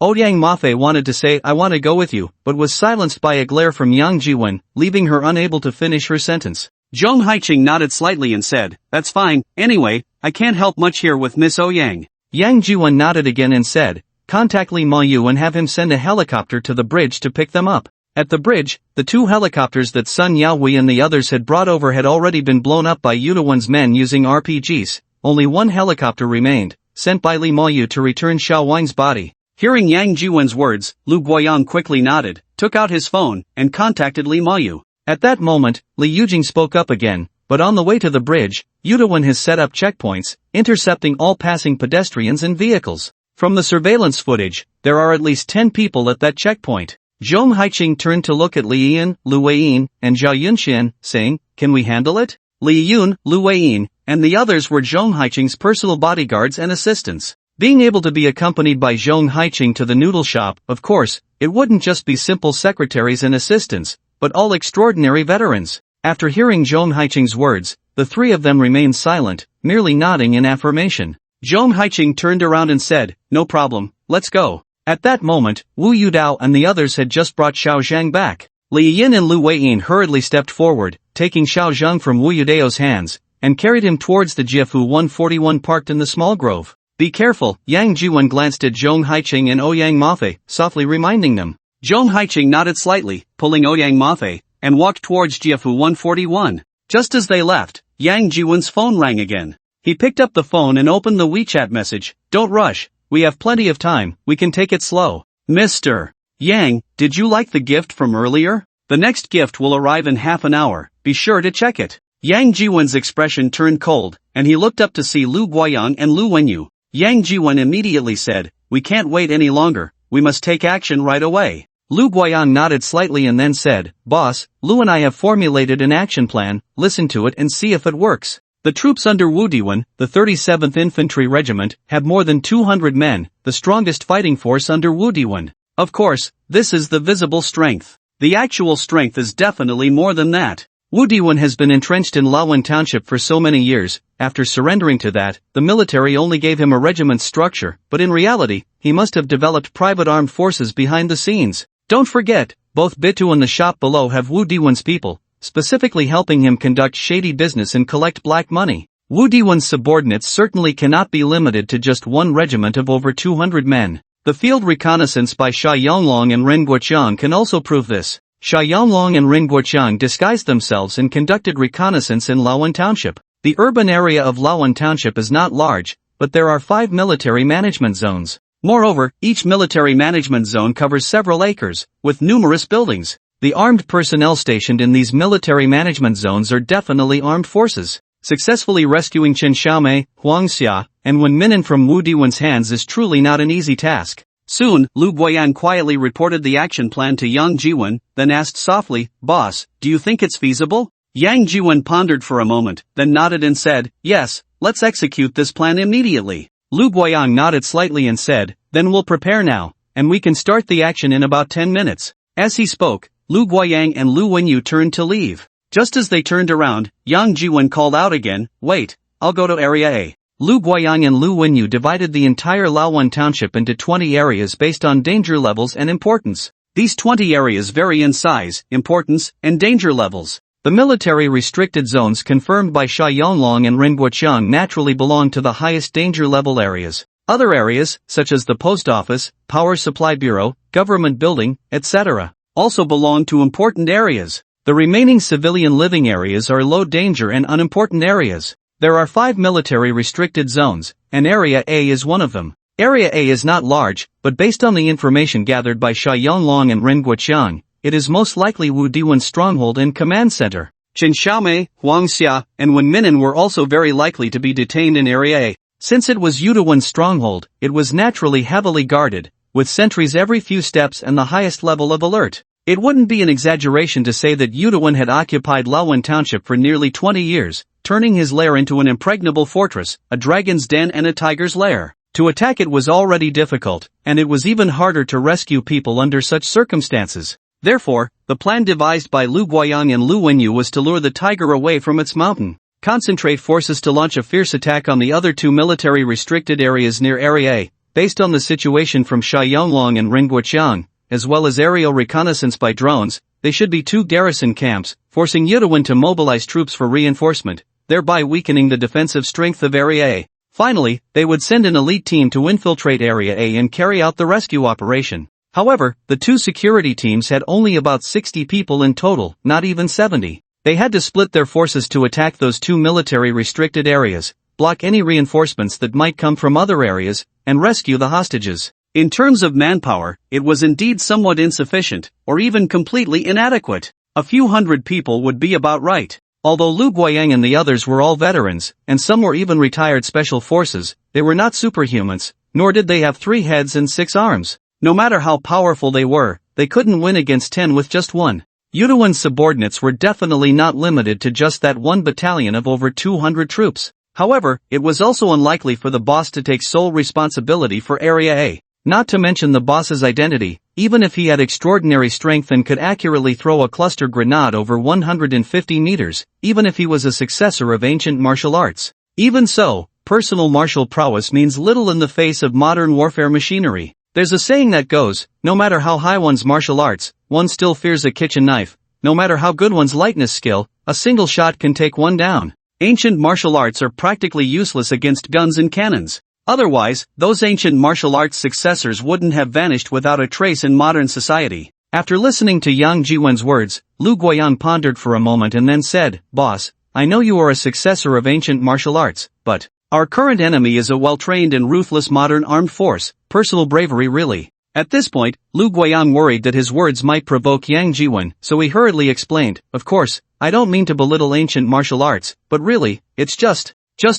Ouyang Mafe wanted to say "I want to go with you," but was silenced by a glare from Yang Jiwan, leaving her unable to finish her sentence. Zhong Haiqing nodded slightly and said, "That's fine, anyway, I can't help much here with Miss Ouyang." Yang Jiwan nodded again and said, "Contact Li Mayu and have him send a helicopter to the bridge to pick them up." At the bridge, the two helicopters that Sun Yaohui and the others had brought over had already been blown up by Yudawan's men using RPGs. Only one helicopter remained, sent by Li Mayu to return Xiao Wang's body. Hearing Yang Jiwen's words, Lu Guoyang quickly nodded, took out his phone, and contacted Li Mayu. At that moment, Li Yujing spoke up again, but on the way to the bridge, Yudawen has set up checkpoints, intercepting all passing pedestrians and vehicles. From the surveillance footage, there are at least 10 people at that checkpoint. Zhong Haiqing turned to look at Li Yian, Lu Weiyin, and Zhao Yunxian, saying, "Can we handle it?" Li Yun, Lu Weiyin, and the others were Zhong Haiqing's personal bodyguards and assistants. Being able to be accompanied by Zhong Haiqing to the noodle shop, of course, it wouldn't just be simple secretaries and assistants, but all extraordinary veterans. After hearing Zhong Haiqing's words, the three of them remained silent, merely nodding in affirmation. Zhong Haiqing turned around and said, "No problem, let's go." At that moment, Wu Yudao and the others had just brought Xiao Zhang back. Li Yin and Lu Weiyin hurriedly stepped forward, taking Xiao Zhang from Wu Yudao's hands, and carried him towards the Jiafu 141 parked in the small grove. "Be careful," Yang Jiwen glanced at Zhong Haiqing and Ouyang Mafei, softly reminding them. Zhong Haiqing nodded slightly, pulling Ouyang Mafei, and walked towards Jiafu 141. Just as they left, Yang Jiwen's phone rang again. He picked up the phone and opened the WeChat message. "Don't rush, we have plenty of time, we can take it slow. Mr. Yang, did you like the gift from earlier? The next gift will arrive in half an hour, be sure to check it." Yang Jiwen's expression turned cold, and he looked up to see Lu Guoyang and Lu Wenyu. Yang Jiwen immediately said, "We can't wait any longer, we must take action right away." Lu Guoyang nodded slightly and then said, "Boss, Lu and I have formulated an action plan, listen to it and see if it works." The troops under Wu Diwen, the 37th Infantry Regiment, have more than 200 men, the strongest fighting force under Wu Diwen. Of course, this is the visible strength. The actual strength is definitely more than that. Wu Diwen has been entrenched in Lawan Township for so many years. After surrendering to that, the military only gave him a regiment's structure, but in reality, he must have developed private armed forces behind the scenes. Don't forget, both Bitu and the shop below have Wu Diwen's people, specifically helping him conduct shady business and collect black money. Wu Diwen's subordinates certainly cannot be limited to just one regiment of over 200 men. The field reconnaissance by Sha Yonglong and Ren Guoqiang can also prove this. Sha Yonglong and Ren Guoqiang disguised themselves and conducted reconnaissance in Lawan Township. The urban area of Lawan Township is not large, but there are 5 military management zones. Moreover, each military management zone covers several acres, with numerous buildings. The armed personnel stationed in these military management zones are definitely armed forces. Successfully rescuing Chen Xiaomei, Huang Xia, and Wen Minin from Wu Diwen's hands is truly not an easy task. Soon, Lu Guoyang quietly reported the action plan to Yang Jiwen, then asked softly, "Boss, do you think it's feasible?" Yang Jiwen pondered for a moment, then nodded and said, "Yes, let's execute this plan immediately." Lu Guoyang nodded slightly and said, "Then we'll prepare now, and we can start the action in about 10 minutes. As he spoke, Lu Guoyang and Lu Wenyu turned to leave. Just as they turned around, Yang Jiwen called out again, "Wait, I'll go to Area A." Lu Guoyang and Lu Wenyu divided the entire Lawan Township into 20 areas based on danger levels and importance. These 20 areas vary in size, importance, and danger levels. The military restricted zones confirmed by Sha Yonglong and Ren Guoqiang naturally belong to the highest danger level areas. Other areas, such as the post office, power supply bureau, government building, etc., also belong to important areas. The remaining civilian living areas are low danger and unimportant areas. There are 5 military restricted zones, and Area A is one of them. Area A is not large, but based on the information gathered by Sha Yonglong and Ren Guoqiang, it is most likely Wu Diwen's stronghold and command center. Chen Xiaomei, Huang Xia, and Wen Minin were also very likely to be detained in Area A. Since it was Wu Diwen's stronghold, it was naturally heavily guarded, with sentries every few steps and the highest level of alert. It wouldn't be an exaggeration to say that Wu Diwen had occupied Lawan Township for nearly 20 years, turning his lair into an impregnable fortress, a dragon's den and a tiger's lair. To attack it was already difficult, and it was even harder to rescue people under such circumstances. Therefore, the plan devised by Lu Guoyang and Lu Wenyu was to lure the tiger away from its mountain, concentrate forces to launch a fierce attack on the other 2 military restricted areas near Area A, based on the situation from Sha Yonglong and Ren Guoqiang, as well as aerial reconnaissance by drones. They should be 2 garrison camps, forcing Wu Diwen to mobilize troops for reinforcement, thereby weakening the defensive strength of Area A. Finally, they would send an elite team to infiltrate Area A and carry out the rescue operation. However, the 2 security teams had only about 60 people in total, not even 70. They had to split their forces to attack those 2 military restricted areas, block any reinforcements that might come from other areas, and rescue the hostages. In terms of manpower, it was indeed somewhat insufficient, or even completely inadequate. A few hundred people would be about right. Although Lu Guiyang and the others were all veterans, and some were even retired special forces, they were not superhumans, nor did they have 3 heads and 6 arms. No matter how powerful they were, they couldn't win against 10 with just 1. Yuduan's subordinates were definitely not limited to just that one battalion of over 200 troops. However, it was also unlikely for the boss to take sole responsibility for Area A. Not to mention the boss's identity, even if he had extraordinary strength and could accurately throw a cluster grenade over 150 meters, even if he was a successor of ancient martial arts. Even so, personal martial prowess means little in the face of modern warfare machinery. There's a saying that goes, no matter how high one's martial arts, one still fears a kitchen knife. No matter how good one's lightness skill, a single shot can take one down. Ancient martial arts are practically useless against guns and cannons. Otherwise, those ancient martial arts successors wouldn't have vanished without a trace in modern society. After listening to Yang Jiwen's words, Lu Guiyang pondered for a moment and then said, "Boss, I know you are a successor of ancient martial arts, but our current enemy is a well-trained and ruthless modern armed force. Personal bravery really." At this point, Lu Guiyang worried that his words might provoke Yang Jiwen, so he hurriedly explained, "Of course, I don't mean to belittle ancient martial arts, but really, it's just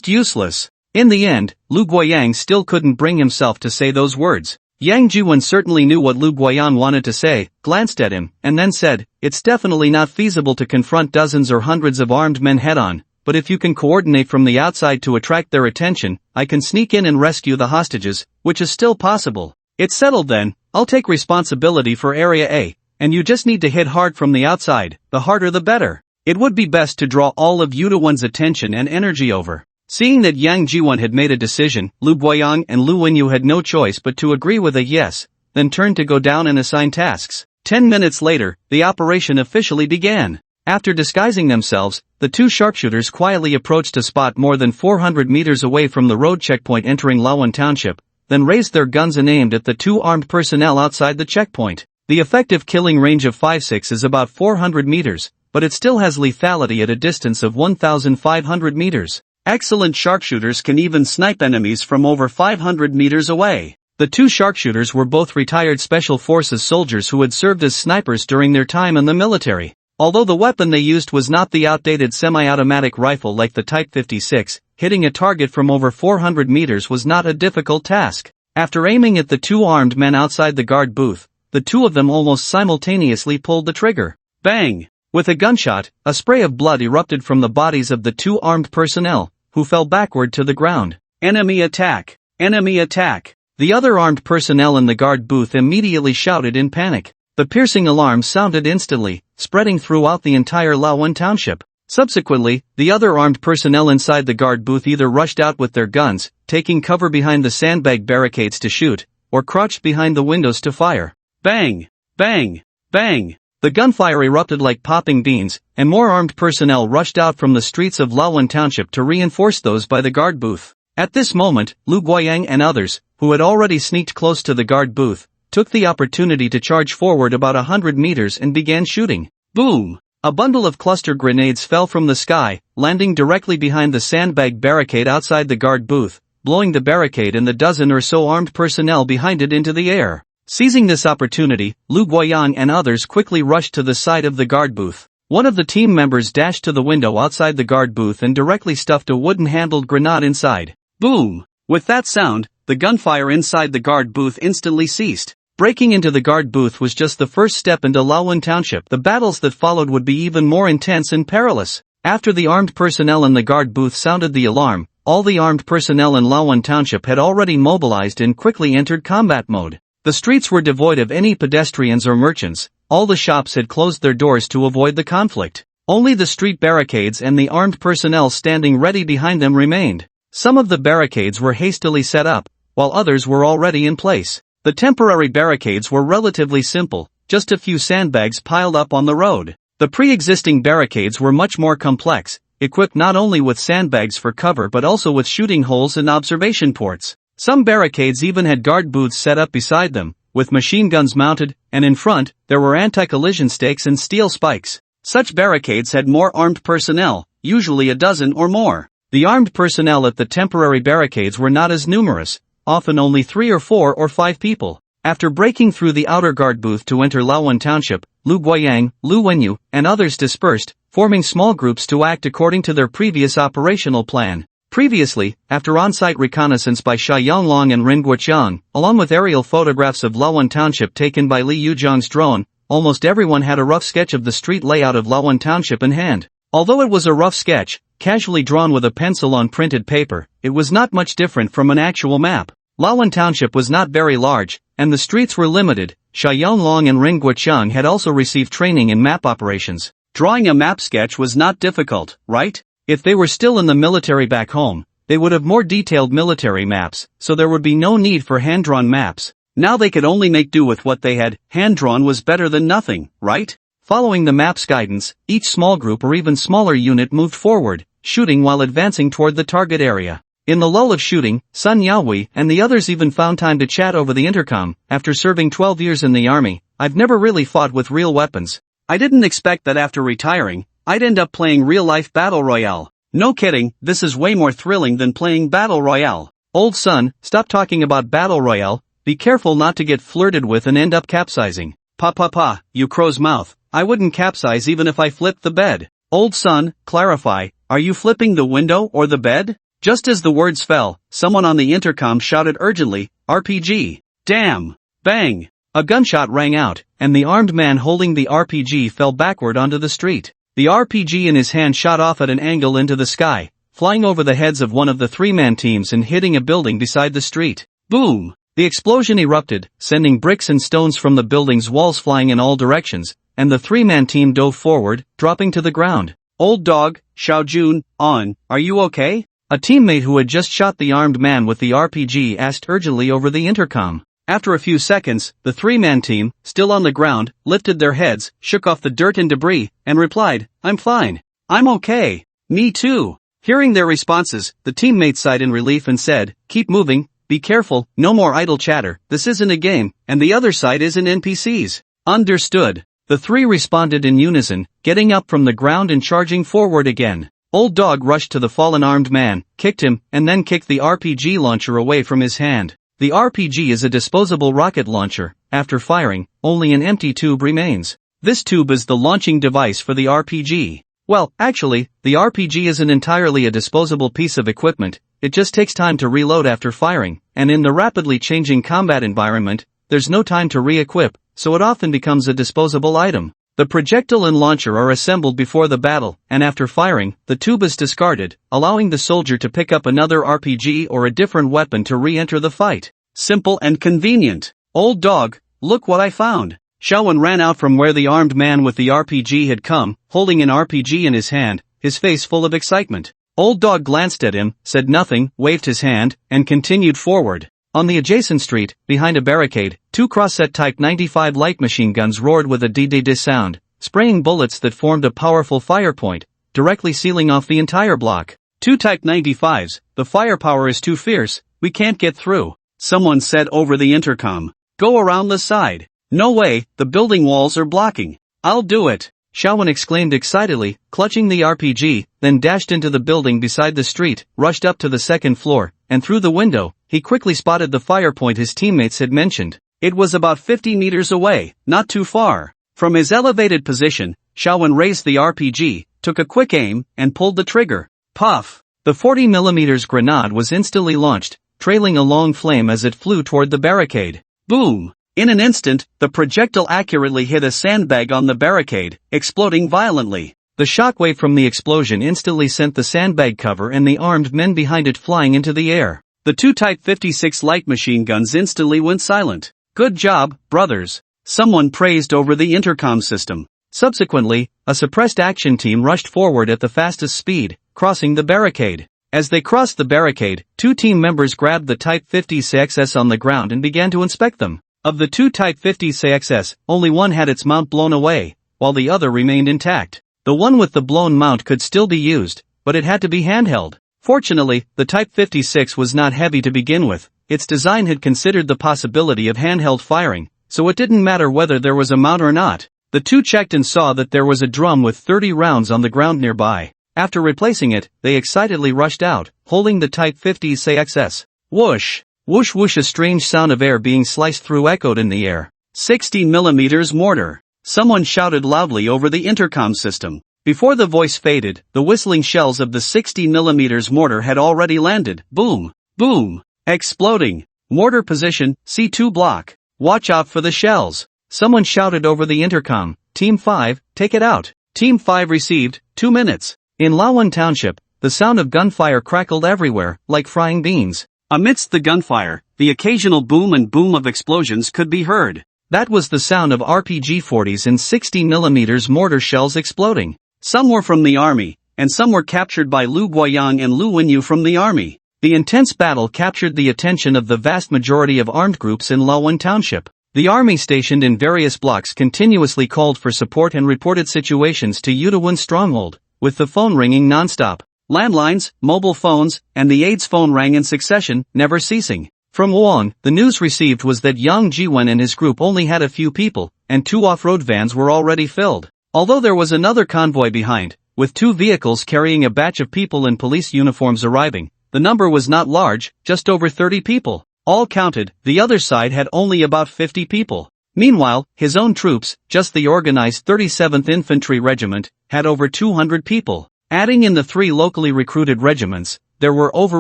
useless." In the end, Lu Guiyang still couldn't bring himself to say those words. Yang Jiwen certainly knew what Lu Guiyang wanted to say, glanced at him, and then said, "It's definitely not feasible to confront dozens or hundreds of armed men head-on, but if you can coordinate from the outside to attract their attention, I can sneak in and rescue the hostages, which is still possible. It's settled then, I'll take responsibility for Area A, and you just need to hit hard from the outside, the harder the better." It would be best to draw all of Yuduan's attention and energy over. Seeing that Yang Jiwen had made a decision, Lu Guiyang and Lu Wenyu had no choice but to agree with a yes, then turned to go down and assign tasks. 10 minutes later, the operation officially began. After disguising themselves, the 2 sharpshooters quietly approached a spot more than 400 meters away from the road checkpoint entering Lawan Township, then raised their guns and aimed at the 2 armed personnel outside the checkpoint. The effective killing range of 5-6 is about 400 meters, but it still has lethality at a distance of 1,500 meters. Excellent sharpshooters can even snipe enemies from over 500 meters away. The 2 sharpshooters were both retired Special Forces soldiers who had served as snipers during their time in the military. Although the weapon they used was not the outdated semi-automatic rifle like the Type 56, hitting a target from over 400 meters was not a difficult task. After aiming at the 2 armed men outside the guard booth, the 2 of them almost simultaneously pulled the trigger. Bang! With a gunshot, a spray of blood erupted from the bodies of the 2 armed personnel, who fell backward to the ground. Enemy attack! Enemy attack! The other armed personnel in the guard booth immediately shouted in panic. The piercing alarm sounded instantly, spreading throughout the entire Lawan Township. Subsequently, the other armed personnel inside the guard booth either rushed out with their guns, taking cover behind the sandbag barricades to shoot, or crouched behind the windows to fire. Bang! Bang! Bang! The gunfire erupted like popping beans, and more armed personnel rushed out from the streets of Lawan Township to reinforce those by the guard booth. At this moment, Lu Guiyang and others, who had already sneaked close to the guard booth, took the opportunity to charge forward about 100 meters and began shooting. Boom! A bundle of cluster grenades fell from the sky, landing directly behind the sandbag barricade outside the guard booth, blowing the barricade and the dozen or so armed personnel behind it into the air. Seizing this opportunity, Lu Guiyang and others quickly rushed to the side of the guard booth. One of the team members dashed to the window outside the guard booth and directly stuffed a wooden-handled grenade inside. Boom! With that sound, the gunfire inside the guard booth instantly ceased. Breaking into the guard booth was just the first step into Lawan Township. The battles that followed would be even more intense and perilous. After the armed personnel in the guard booth sounded the alarm, all the armed personnel in Lawan Township had already mobilized and quickly entered combat mode. The streets were devoid of any pedestrians or merchants, all the shops had closed their doors to avoid the conflict. Only the street barricades and the armed personnel standing ready behind them remained. Some of the barricades were hastily set up, while others were already in place. The temporary barricades were relatively simple, just a few sandbags piled up on the road. The pre-existing barricades were much more complex, equipped not only with sandbags for cover but also with shooting holes and observation ports. Some barricades even had guard booths set up beside them, with machine guns mounted, and in front, there were anti-collision stakes and steel spikes. Such barricades had more armed personnel, usually a dozen or more. The armed personnel at the temporary barricades were not as numerous, often only 3 or 4 or 5 people. After breaking through the outer guard booth to enter Laowan Township, Lu Guiyang, Lu Wenyu, and others dispersed, forming small groups to act according to their previous operational plan. Previously, after on-site reconnaissance by Xia Yonglong and Ren Guoqiang, along with aerial photographs of Laowan Township taken by Li Yuzhang's drone, almost everyone had a rough sketch of the street layout of Laowan Township in hand. Although it was a rough sketch, casually drawn with a pencil on printed paper, it was not much different from an actual map. Laowan Township was not very large, and the streets were limited. Xia Yonglong and Ren Guoqiang had also received training in map operations. Drawing a map sketch was not difficult, right? If they were still in the military back home, they would have more detailed military maps, so there would be no need for hand-drawn maps. Now they could only make do with what they had. Hand-drawn was better than nothing, right? Following the map's guidance, each small group or even smaller unit moved forward, shooting while advancing toward the target area. In the lull of shooting, Sun Yaohui and the others even found time to chat over the intercom. After serving 12 years in the army, I've never really fought with real weapons. I didn't expect that after retiring, I'd end up playing real-life Battle Royale. No kidding, this is way more thrilling than playing Battle Royale. Old son, stop talking about Battle Royale, be careful not to get flirted with and end up capsizing. Pa, you crow's mouth, I wouldn't capsize even if I flipped the bed. Old son, clarify, are you flipping the window or the bed? Just as the words fell, someone on the intercom shouted urgently, RPG. Damn! Bang! A gunshot rang out, and the armed man holding the RPG fell backward onto the street. The RPG in his hand shot off at an angle into the sky, flying over the heads of one of the three-man teams and hitting a building beside the street. Boom! The explosion erupted, sending bricks and stones from the building's walls flying in all directions, and the three-man team dove forward, dropping to the ground. Old dog, Xiaojun, are you okay? A teammate who had just shot the armed man with the RPG asked urgently over the intercom. After a few seconds, the three-man team, still on the ground, lifted their heads, shook off the dirt and debris, and replied, I'm fine. I'm okay. Me too. Hearing their responses, the teammate sighed in relief and said, keep moving, be careful, no more idle chatter, this isn't a game, and the other side isn't NPCs. Understood. The three responded in unison, getting up from the ground and charging forward again. Old dog rushed to the fallen armed man, kicked him, and then kicked the RPG launcher away from his hand. The RPG is a disposable rocket launcher. After firing, only an empty tube remains. This tube is the launching device for the RPG. Well, actually, the RPG isn't entirely a disposable piece of equipment, it just takes time to reload after firing, and in the rapidly changing combat environment, there's no time to re-equip, so it often becomes a disposable item. The projectile and launcher are assembled before the battle, and after firing, the tube is discarded, allowing the soldier to pick up another RPG or a different weapon to re-enter the fight. Simple and convenient. Old dog, look what I found. Xiaowen ran out from where the armed man with the RPG had come, holding an RPG in his hand, his face full of excitement. Old dog glanced at him, said nothing, waved his hand, and continued forward. On the adjacent street, behind a barricade, two cross-set Type 95 light machine guns roared with a D-D-D sound, spraying bullets that formed a powerful fire point, directly sealing off the entire block. Two Type 95s, the firepower is too fierce, we can't get through. Someone said over the intercom. Go around the side. No way, the building walls are blocking. I'll do it. Xiaowen exclaimed excitedly, clutching the RPG, then dashed into the building beside the street, rushed up to the second floor, and through the window, he quickly spotted the fire point his teammates had mentioned. It was about 50 meters away, not too far. From his elevated position, Xiaowen raised the RPG, took a quick aim, and pulled the trigger. Puff! The 40mm grenade was instantly launched, trailing a long flame as it flew toward the barricade. Boom! In an instant, the projectile accurately hit a sandbag on the barricade, exploding violently. The shockwave from the explosion instantly sent the sandbag cover and the armed men behind it flying into the air. The two Type 56 light machine guns instantly went silent. Good job, brothers. Someone praised over the intercom system. Subsequently, a suppressed action team rushed forward at the fastest speed, crossing the barricade. As they crossed the barricade, two team members grabbed the Type 56 on the ground and began to inspect them. Of the two Type 56, only one had its mount blown away, while the other remained intact. The one with the blown mount could still be used, but it had to be handheld. Fortunately, the Type 56 was not heavy to begin with. Its design had considered the possibility of handheld firing, so it didn't matter whether there was a mount or not. The two checked and saw that there was a drum with 30 rounds on the ground nearby. After replacing it, they excitedly rushed out, holding the Type 56. Whoosh! Whoosh whoosh, a strange sound of air being sliced through echoed in the air. 60mm mortar. Someone shouted loudly over the intercom system. Before the voice faded, the whistling shells of the 60mm mortar had already landed. Boom! Boom! Exploding. Mortar position, C2 block. Watch out for the shells. Someone shouted over the intercom. Team 5, take it out. Team 5 received, 2 minutes. In Lawan Township, the sound of gunfire crackled everywhere, like frying beans. Amidst the gunfire, the occasional boom and boom of explosions could be heard. That was the sound of RPG-40s and 60mm mortar shells exploding. Some were from the army, and some were captured by Lu Guoyang and Lu Wenyu from the army. The intense battle captured the attention of the vast majority of armed groups in Lawan Township. The army stationed in various blocks continuously called for support and reported situations to Yudawan's stronghold, with the phone ringing non-stop. Landlines, mobile phones, and the aide's phone rang in succession, never ceasing. From Wuhan, the news received was that Yang Jiwen and his group only had a few people, and 2 off-road vans were already filled. Although there was another convoy behind, with 2 vehicles carrying a batch of people in police uniforms arriving, the number was not large, just over 30 people. All counted, the other side had only about 50 people. Meanwhile, his own troops, just the organized 37th Infantry Regiment, had over 200 people. Adding in the 3 locally recruited regiments, there were over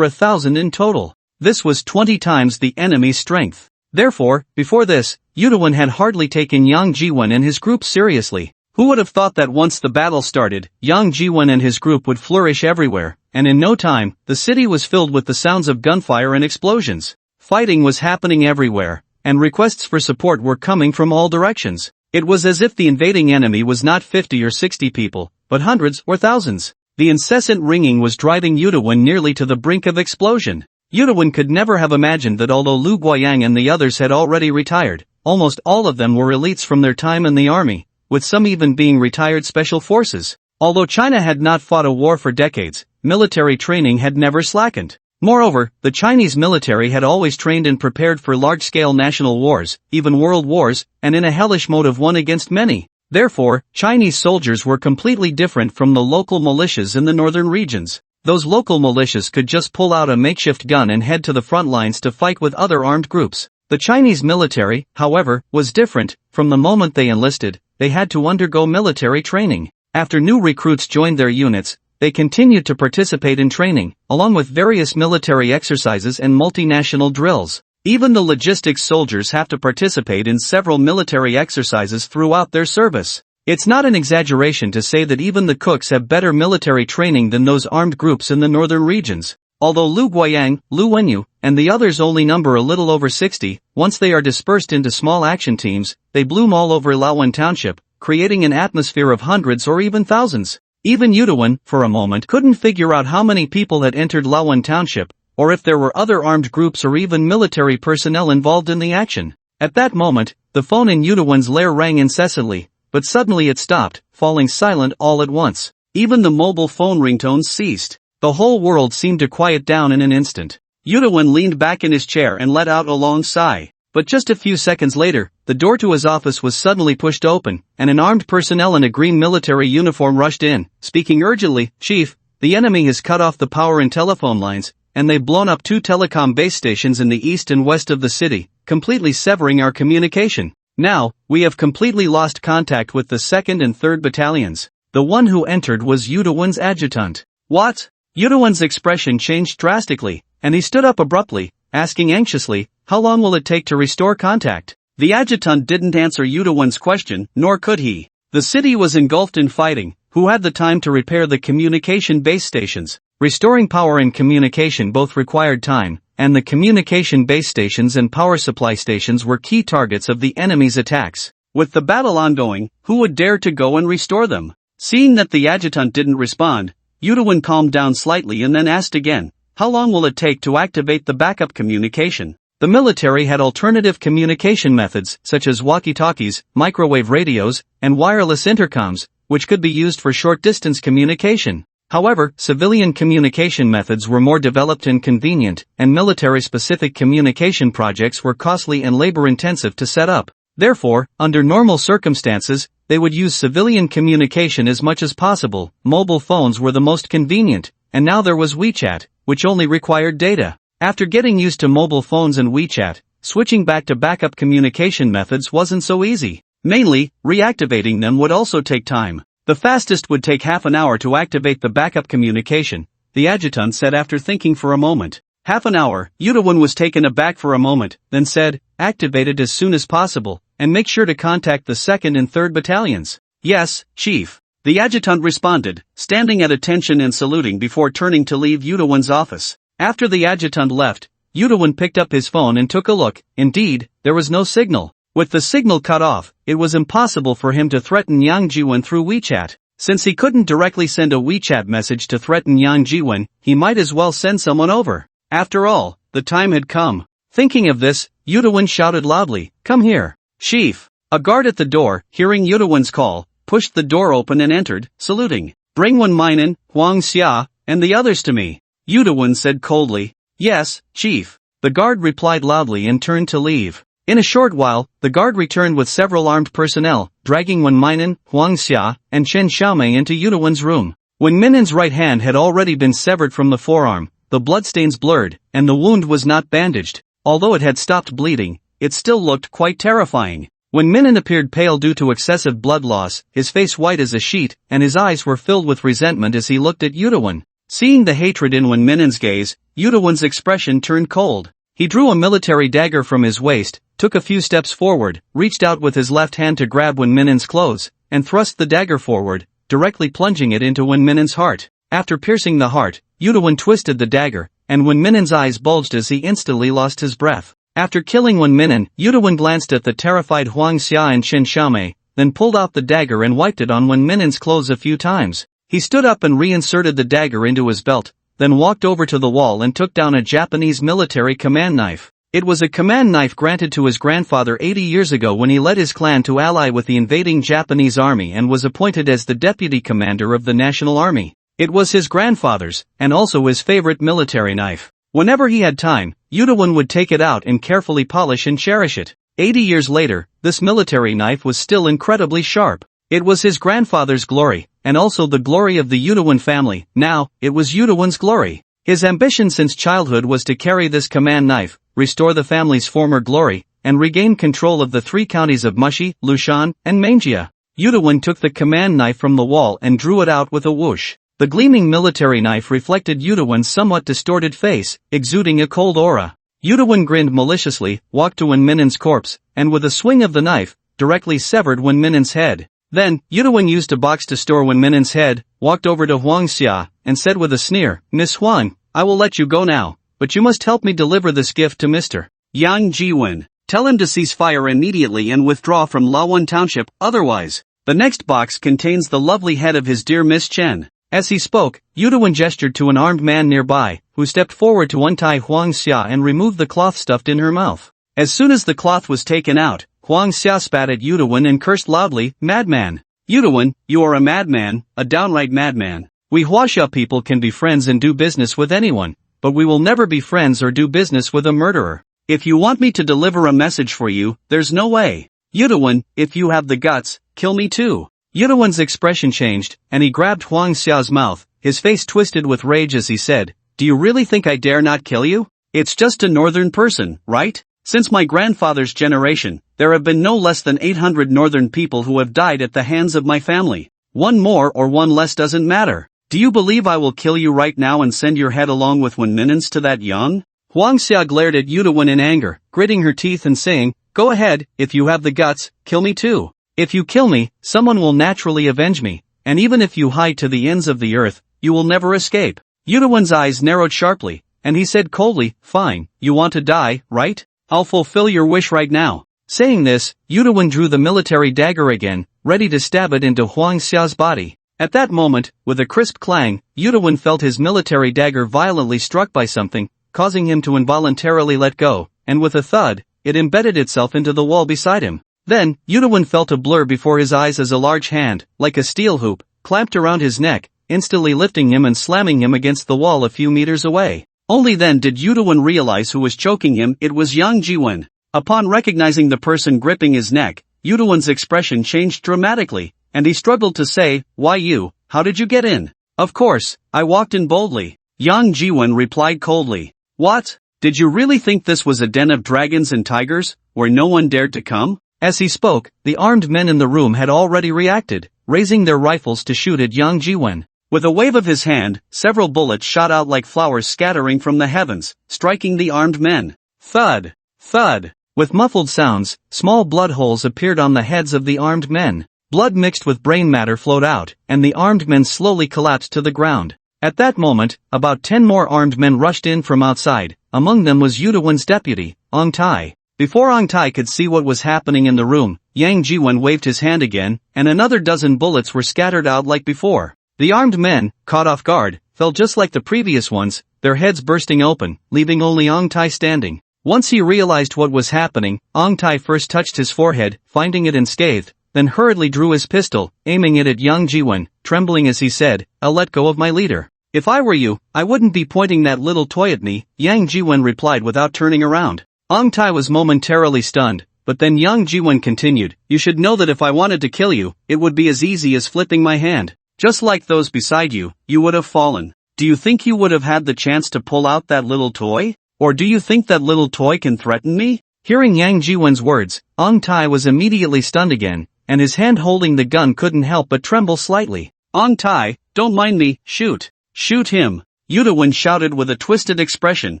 1,000 in total. This was 20 times the enemy's strength. Therefore, before this, Yudawan had hardly taken Yang Jiwen and his group seriously. Who would have thought that once the battle started, Yang Jiwen and his group would flourish everywhere, and in no time, the city was filled with the sounds of gunfire and explosions. Fighting was happening everywhere, and requests for support were coming from all directions. It was as if the invading enemy was not 50 or 60 people, but hundreds or thousands. The incessant ringing was driving Yudawan nearly to the brink of explosion. Yudawan could never have imagined that although Lu Guoyang and the others had already retired, almost all of them were elites from their time in the army, with some even being retired special forces. Although China had not fought a war for decades, military training had never slackened. Moreover, the Chinese military had always trained and prepared for large-scale national wars, even world wars, and in a hellish mode of one against many. Therefore, Chinese soldiers were completely different from the local militias in the northern regions. Those local militias could just pull out a makeshift gun and head to the front lines to fight with other armed groups. The Chinese military, however, was different. From the moment they enlisted, they had to undergo military training. After new recruits joined their units, they continued to participate in training, along with various military exercises and multinational drills. Even the logistics soldiers have to participate in several military exercises throughout their service. It's not an exaggeration to say that even the cooks have better military training than those armed groups in the northern regions. Although Lu Guoyang, Lu Wenyu, and the others only number a little over 60, once they are dispersed into small action teams, they bloom all over Lawan Township, creating an atmosphere of hundreds or even thousands. Even Yudawan, for a moment, couldn't figure out how many people had entered Lawan Township, or if there were other armed groups or even military personnel involved in the action. At that moment, the phone in Yudawan's lair rang incessantly, but suddenly it stopped, falling silent all at once. Even the mobile phone ringtones ceased. The whole world seemed to quiet down in an instant. Yudawan leaned back in his chair and let out a long sigh. But just a few seconds later, the door to his office was suddenly pushed open, and an armed personnel in a green military uniform rushed in, speaking urgently, "Chief, the enemy has cut off the power and telephone lines, and they've blown up 2 telecom base stations in the east and west of the city, completely severing our communication. Now, we have completely lost contact with the 2nd and 3rd battalions." The one who entered was Yudawan's adjutant. What? Yudawan's expression changed drastically, and he stood up abruptly, asking anxiously, "How long will it take to restore contact?" The adjutant didn't answer Yudawan's question, nor could he. The city was engulfed in fighting. Who had the time to repair the communication base stations? Restoring power and communication both required time, and the communication base stations and power supply stations were key targets of the enemy's attacks. With the battle ongoing, who would dare to go and restore them? Seeing that the adjutant didn't respond, Yudawan calmed down slightly and then asked again, "How long will it take to activate the backup communication?" The military had alternative communication methods, such as walkie-talkies, microwave radios, and wireless intercoms, which could be used for short-distance communication. However, civilian communication methods were more developed and convenient, and military-specific communication projects were costly and labor-intensive to set up. Therefore, under normal circumstances, they would use civilian communication as much as possible. Mobile phones were the most convenient, and now there was WeChat, which only required data. After getting used to mobile phones and WeChat, switching back to backup communication methods wasn't so easy. Mainly, reactivating them would also take time. The fastest would take half an hour to activate the backup communication, the adjutant said after thinking for a moment. Half an hour. Yudawon was taken aback for a moment, then said, activate it as soon as possible, and make sure to contact the 2nd and 3rd battalions. Yes, Chief. The adjutant responded, standing at attention and saluting before turning to leave Yudawon's office. After the adjutant left, Yudawon picked up his phone and took a look. Indeed, there was no signal. With the signal cut off, it was impossible for him to threaten Yang Jiwon through WeChat. Since he couldn't directly send a WeChat message to threaten Yang Jiwon, he might as well send someone over. After all, the time had come. Thinking of this, Yudawon shouted loudly, come here. Chief. A guard at the door, hearing Yudawon's call, pushed the door open and entered, saluting. Bring Won Minan, Huang Xia, and the others to me. Yudawon said coldly. Yes, Chief. The guard replied loudly and turned to leave. In a short while, the guard returned with several armed personnel, dragging Won Minan, Huang Xia, and Chen Xiaomei into Yudawon's room. When Minan's right hand had already been severed from the forearm, the bloodstains blurred, and the wound was not bandaged. Although it had stopped bleeding, it still looked quite terrifying. When Minan appeared pale due to excessive blood loss, his face white as a sheet, and his eyes were filled with resentment as he looked at Yudawon. Seeing the hatred in Won Minan's gaze, Yudawon's expression turned cold. He drew a military dagger from his waist, took a few steps forward, reached out with his left hand to grab Won Minan's clothes, and thrust the dagger forward, directly plunging it into Won Minan's heart. After piercing the heart, Yudawon twisted the dagger, and Won Minan's eyes bulged as he instantly lost his breath. After killing Won Minan, Yudawon glanced at the terrified Huang Xia and Chen Xiaomei, then pulled out the dagger and wiped it on Won Minan's clothes a few times. He stood up and reinserted the dagger into his belt, then walked over to the wall and took down a Japanese military command knife. It was a command knife granted to his grandfather 80 years ago when he led his clan to ally with the invading Japanese army and was appointed as the deputy commander of the National Army. It was his grandfather's, and also his favorite military knife. Whenever he had time, Yudawon would take it out and carefully polish and cherish it. 80 years later, this military knife was still incredibly sharp. It was his grandfather's glory, and also the glory of the Yudawon family. Now, it was Yudawon's glory. His ambition since childhood was to carry this command knife, restore the family's former glory, and regain control of the 3 counties of Mushi, Lushan, and Mangjia. Yudawon took the command knife from the wall and drew it out with a whoosh. The gleaming military knife reflected Yudawon's somewhat distorted face, exuding a cold aura. Yudawon grinned maliciously, walked to Won Minan's corpse, and with a swing of the knife, directly severed Won Minan's head. Then, Yudawon used a box to store Won Minan's head, walked over to Huang Xia, and said with a sneer, Miss Huang, I will let you go now, but you must help me deliver this gift to Mr. Yang Jiwon. Tell him to cease fire immediately and withdraw from Lawon Township, otherwise. The next box contains the lovely head of his dear Miss Chen. As he spoke, Yudawon gestured to an armed man nearby, who stepped forward to untie Huang Xia and remove the cloth stuffed in her mouth. As soon as the cloth was taken out, Huang Xia spat at Yudawon and cursed loudly, Madman! Yudawon, you are a madman, a downright madman. We Huaxia people can be friends and do business with anyone, but we will never be friends or do business with a murderer. If you want me to deliver a message for you, there's no way. Yudawon, if you have the guts, kill me too. Yudawon's expression changed, and he grabbed Huang Xia's mouth, his face twisted with rage as he said, Do you really think I dare not kill you? It's just a northern person, right? Since my grandfather's generation, there have been no less than 800 northern people who have died at the hands of my family. One more or one less doesn't matter. Do you believe I will kill you right now and send your head along with Won Minan's to that young? Huang Xia glared at Yudawon in anger, gritting her teeth and saying, Go ahead, if you have the guts, kill me too. If you kill me, someone will naturally avenge me, and even if you hide to the ends of the earth, you will never escape. Yudawon's eyes narrowed sharply, and he said coldly, Fine, you want to die, right? I'll fulfill your wish right now. Saying this, Yudawon drew the military dagger again, ready to stab it into Huang Xia's body. At that moment, with a crisp clang, Yudawon felt his military dagger violently struck by something, causing him to involuntarily let go, and with a thud, it embedded itself into the wall beside him. Then, Yudawon felt a blur before his eyes as a large hand, like a steel hoop, clamped around his neck, instantly lifting him and slamming him against the wall a few meters away. Only then did Yudawon realize who was choking him. It was Yang Jiwon. Upon recognizing the person gripping his neck, Yudawon's expression changed dramatically, and he struggled to say, Why you? How did you get in? Of course, I walked in boldly. Yang Jiwon replied coldly. What? Did you really think this was a den of dragons and tigers, where no one dared to come? As he spoke, the armed men in the room had already reacted, raising their rifles to shoot at Yang Jiwen. With a wave of his hand, several bullets shot out like flowers scattering from the heavens, striking the armed men. Thud! Thud! With muffled sounds, small blood holes appeared on the heads of the armed men. Blood mixed with brain matter flowed out, and the armed men slowly collapsed to the ground. At that moment, about 10 more armed men rushed in from outside. Among them was Yudawen's deputy, Ong Tai. Before Ong Tai could see what was happening in the room, Yang Jiwen waved his hand again, and another dozen bullets were scattered out like before. The armed men, caught off guard, fell just like the previous ones, their heads bursting open, leaving only Ong Tai standing. Once he realized what was happening, Ong Tai first touched his forehead, finding it unscathed, then hurriedly drew his pistol, aiming it at Yang Jiwen, trembling as he said, "I'll let go of my leader. If I were you, I wouldn't be pointing that little toy at me," Yang Jiwen replied without turning around. Ong Tai was momentarily stunned, but then Yang Jiwen continued, "You should know that if I wanted to kill you, it would be as easy as flipping my hand. Just like those beside you, you would have fallen. Do you think you would have had the chance to pull out that little toy? Or do you think that little toy can threaten me?" Hearing Yang Jiwen's words, Ong Tai was immediately stunned again, and his hand holding the gun couldn't help but tremble slightly. "Ong Tai, don't mind me, shoot. Shoot him," Yudawen shouted with a twisted expression,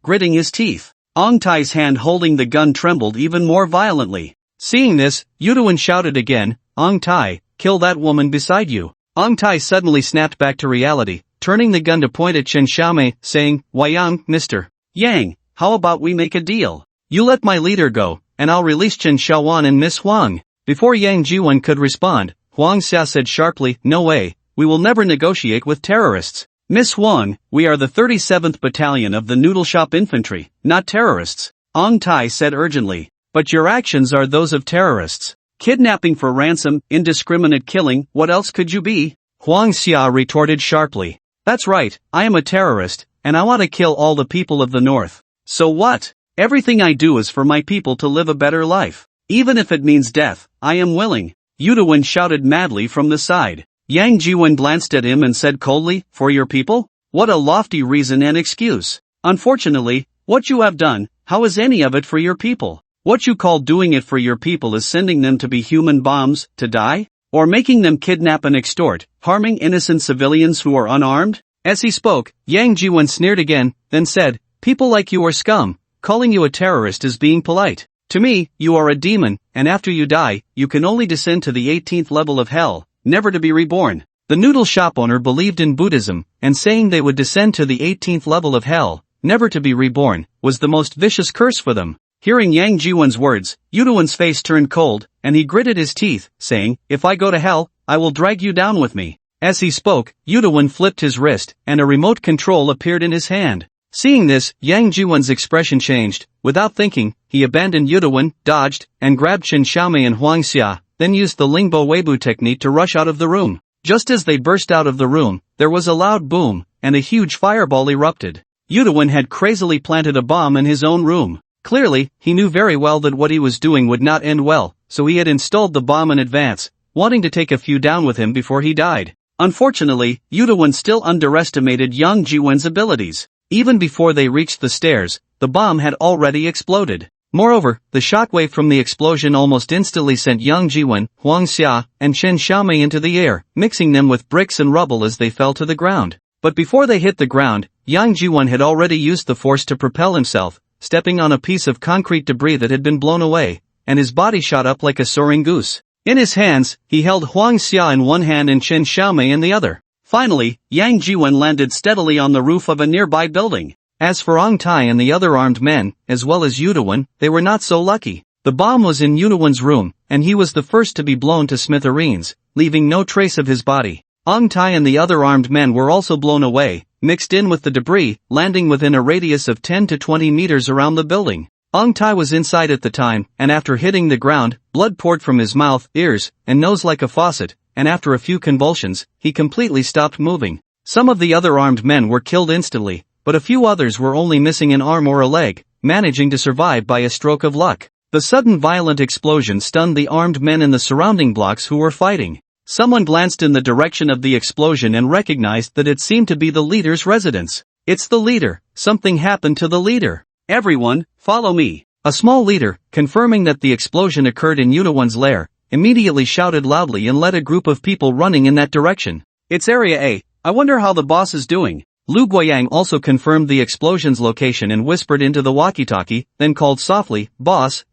gritting his teeth. Ong Tai's hand holding the gun trembled even more violently. Seeing this, Yudawen shouted again, "Ong Tai, kill that woman beside you." Ong Tai suddenly snapped back to reality, turning the gun to point at Chen Xiaomei, saying, "Why Mr. Yang, how about we make a deal? You let my leader go, and I'll release Chen Xiaowan and Miss Huang." Before Yang Jiwen could respond, Huang Xia said sharply, "No way, we will never negotiate with terrorists. Miss Huang, we are the 37th Battalion of the Noodle Shop Infantry, not terrorists," Ong Tai said urgently. "But your actions are those of terrorists. Kidnapping for ransom, indiscriminate killing, what else could you be?" Huang Xia retorted sharply. "That's right, I am a terrorist, and I want to kill all the people of the North. So what? Everything I do is for my people to live a better life. Even if it means death, I am willing," Yudawen shouted madly from the side. Yang Jiwen glanced at him and said coldly, "For your people? What a lofty reason and excuse. Unfortunately, what you have done, how is any of it for your people? What you call doing it for your people is sending them to be human bombs, to die? Or making them kidnap and extort, harming innocent civilians who are unarmed?" As he spoke, Yang Jiwen sneered again, then said, "People like you are scum. Calling you a terrorist is being polite. To me, you are a demon, and after you die, you can only descend to the 18th level of hell, never to be reborn." The noodle shop owner believed in Buddhism, and saying they would descend to the 18th level of hell, never to be reborn, was the most vicious curse for them. Hearing Yang Jiwen's words, Yudawen's face turned cold, and he gritted his teeth, saying, "If I go to hell, I will drag you down with me." As he spoke, Yudawen flipped his wrist, and a remote control appeared in his hand. Seeing this, Yang Jiwen's expression changed. Without thinking, he abandoned Yudawen, dodged, and grabbed Chen Xiaomei and Huang Xia, then used the Lingbo Weibu technique to rush out of the room. Just as they burst out of the room, there was a loud boom, and a huge fireball erupted. Yudawen had crazily planted a bomb in his own room. Clearly, he knew very well that what he was doing would not end well, so he had installed the bomb in advance, wanting to take a few down with him before he died. Unfortunately, Yudawen still underestimated Yang Jiwen's abilities. Even before they reached the stairs, the bomb had already exploded. Moreover, the shockwave from the explosion almost instantly sent Yang Jiwen, Huang Xia, and Chen Xiaomei into the air, mixing them with bricks and rubble as they fell to the ground. But before they hit the ground, Yang Jiwen had already used the force to propel himself, stepping on a piece of concrete debris that had been blown away, and his body shot up like a soaring goose. In his hands, he held Huang Xia in one hand and Chen Xiaomei in the other. Finally, Yang Jiwen landed steadily on the roof of a nearby building. As for Ong Tai and the other armed men, as well as Yudawen, they were not so lucky. The bomb was in Yudawen's room, and he was the first to be blown to smithereens, leaving no trace of his body. Ong Tai and the other armed men were also blown away, mixed in with the debris, landing within a radius of 10 to 20 meters around the building. Ong Tai was inside at the time, and after hitting the ground, blood poured from his mouth, ears, and nose like a faucet, and after a few convulsions, he completely stopped moving. Some of the other armed men were killed instantly, but a few others were only missing an arm or a leg, managing to survive by a stroke of luck. The sudden violent explosion stunned the armed men in the surrounding blocks who were fighting. Someone glanced in the direction of the explosion and recognized that it seemed to be the leader's residence. "It's the leader, something happened to the leader." Everyone, follow me. A small leader, confirming that the explosion occurred in Yudawan's lair, immediately shouted loudly and led a group of people running in that direction. It's Area A, I wonder how the boss is doing. Lu Guoyang also confirmed the explosion's location and whispered into the walkie-talkie, then called softly, boss,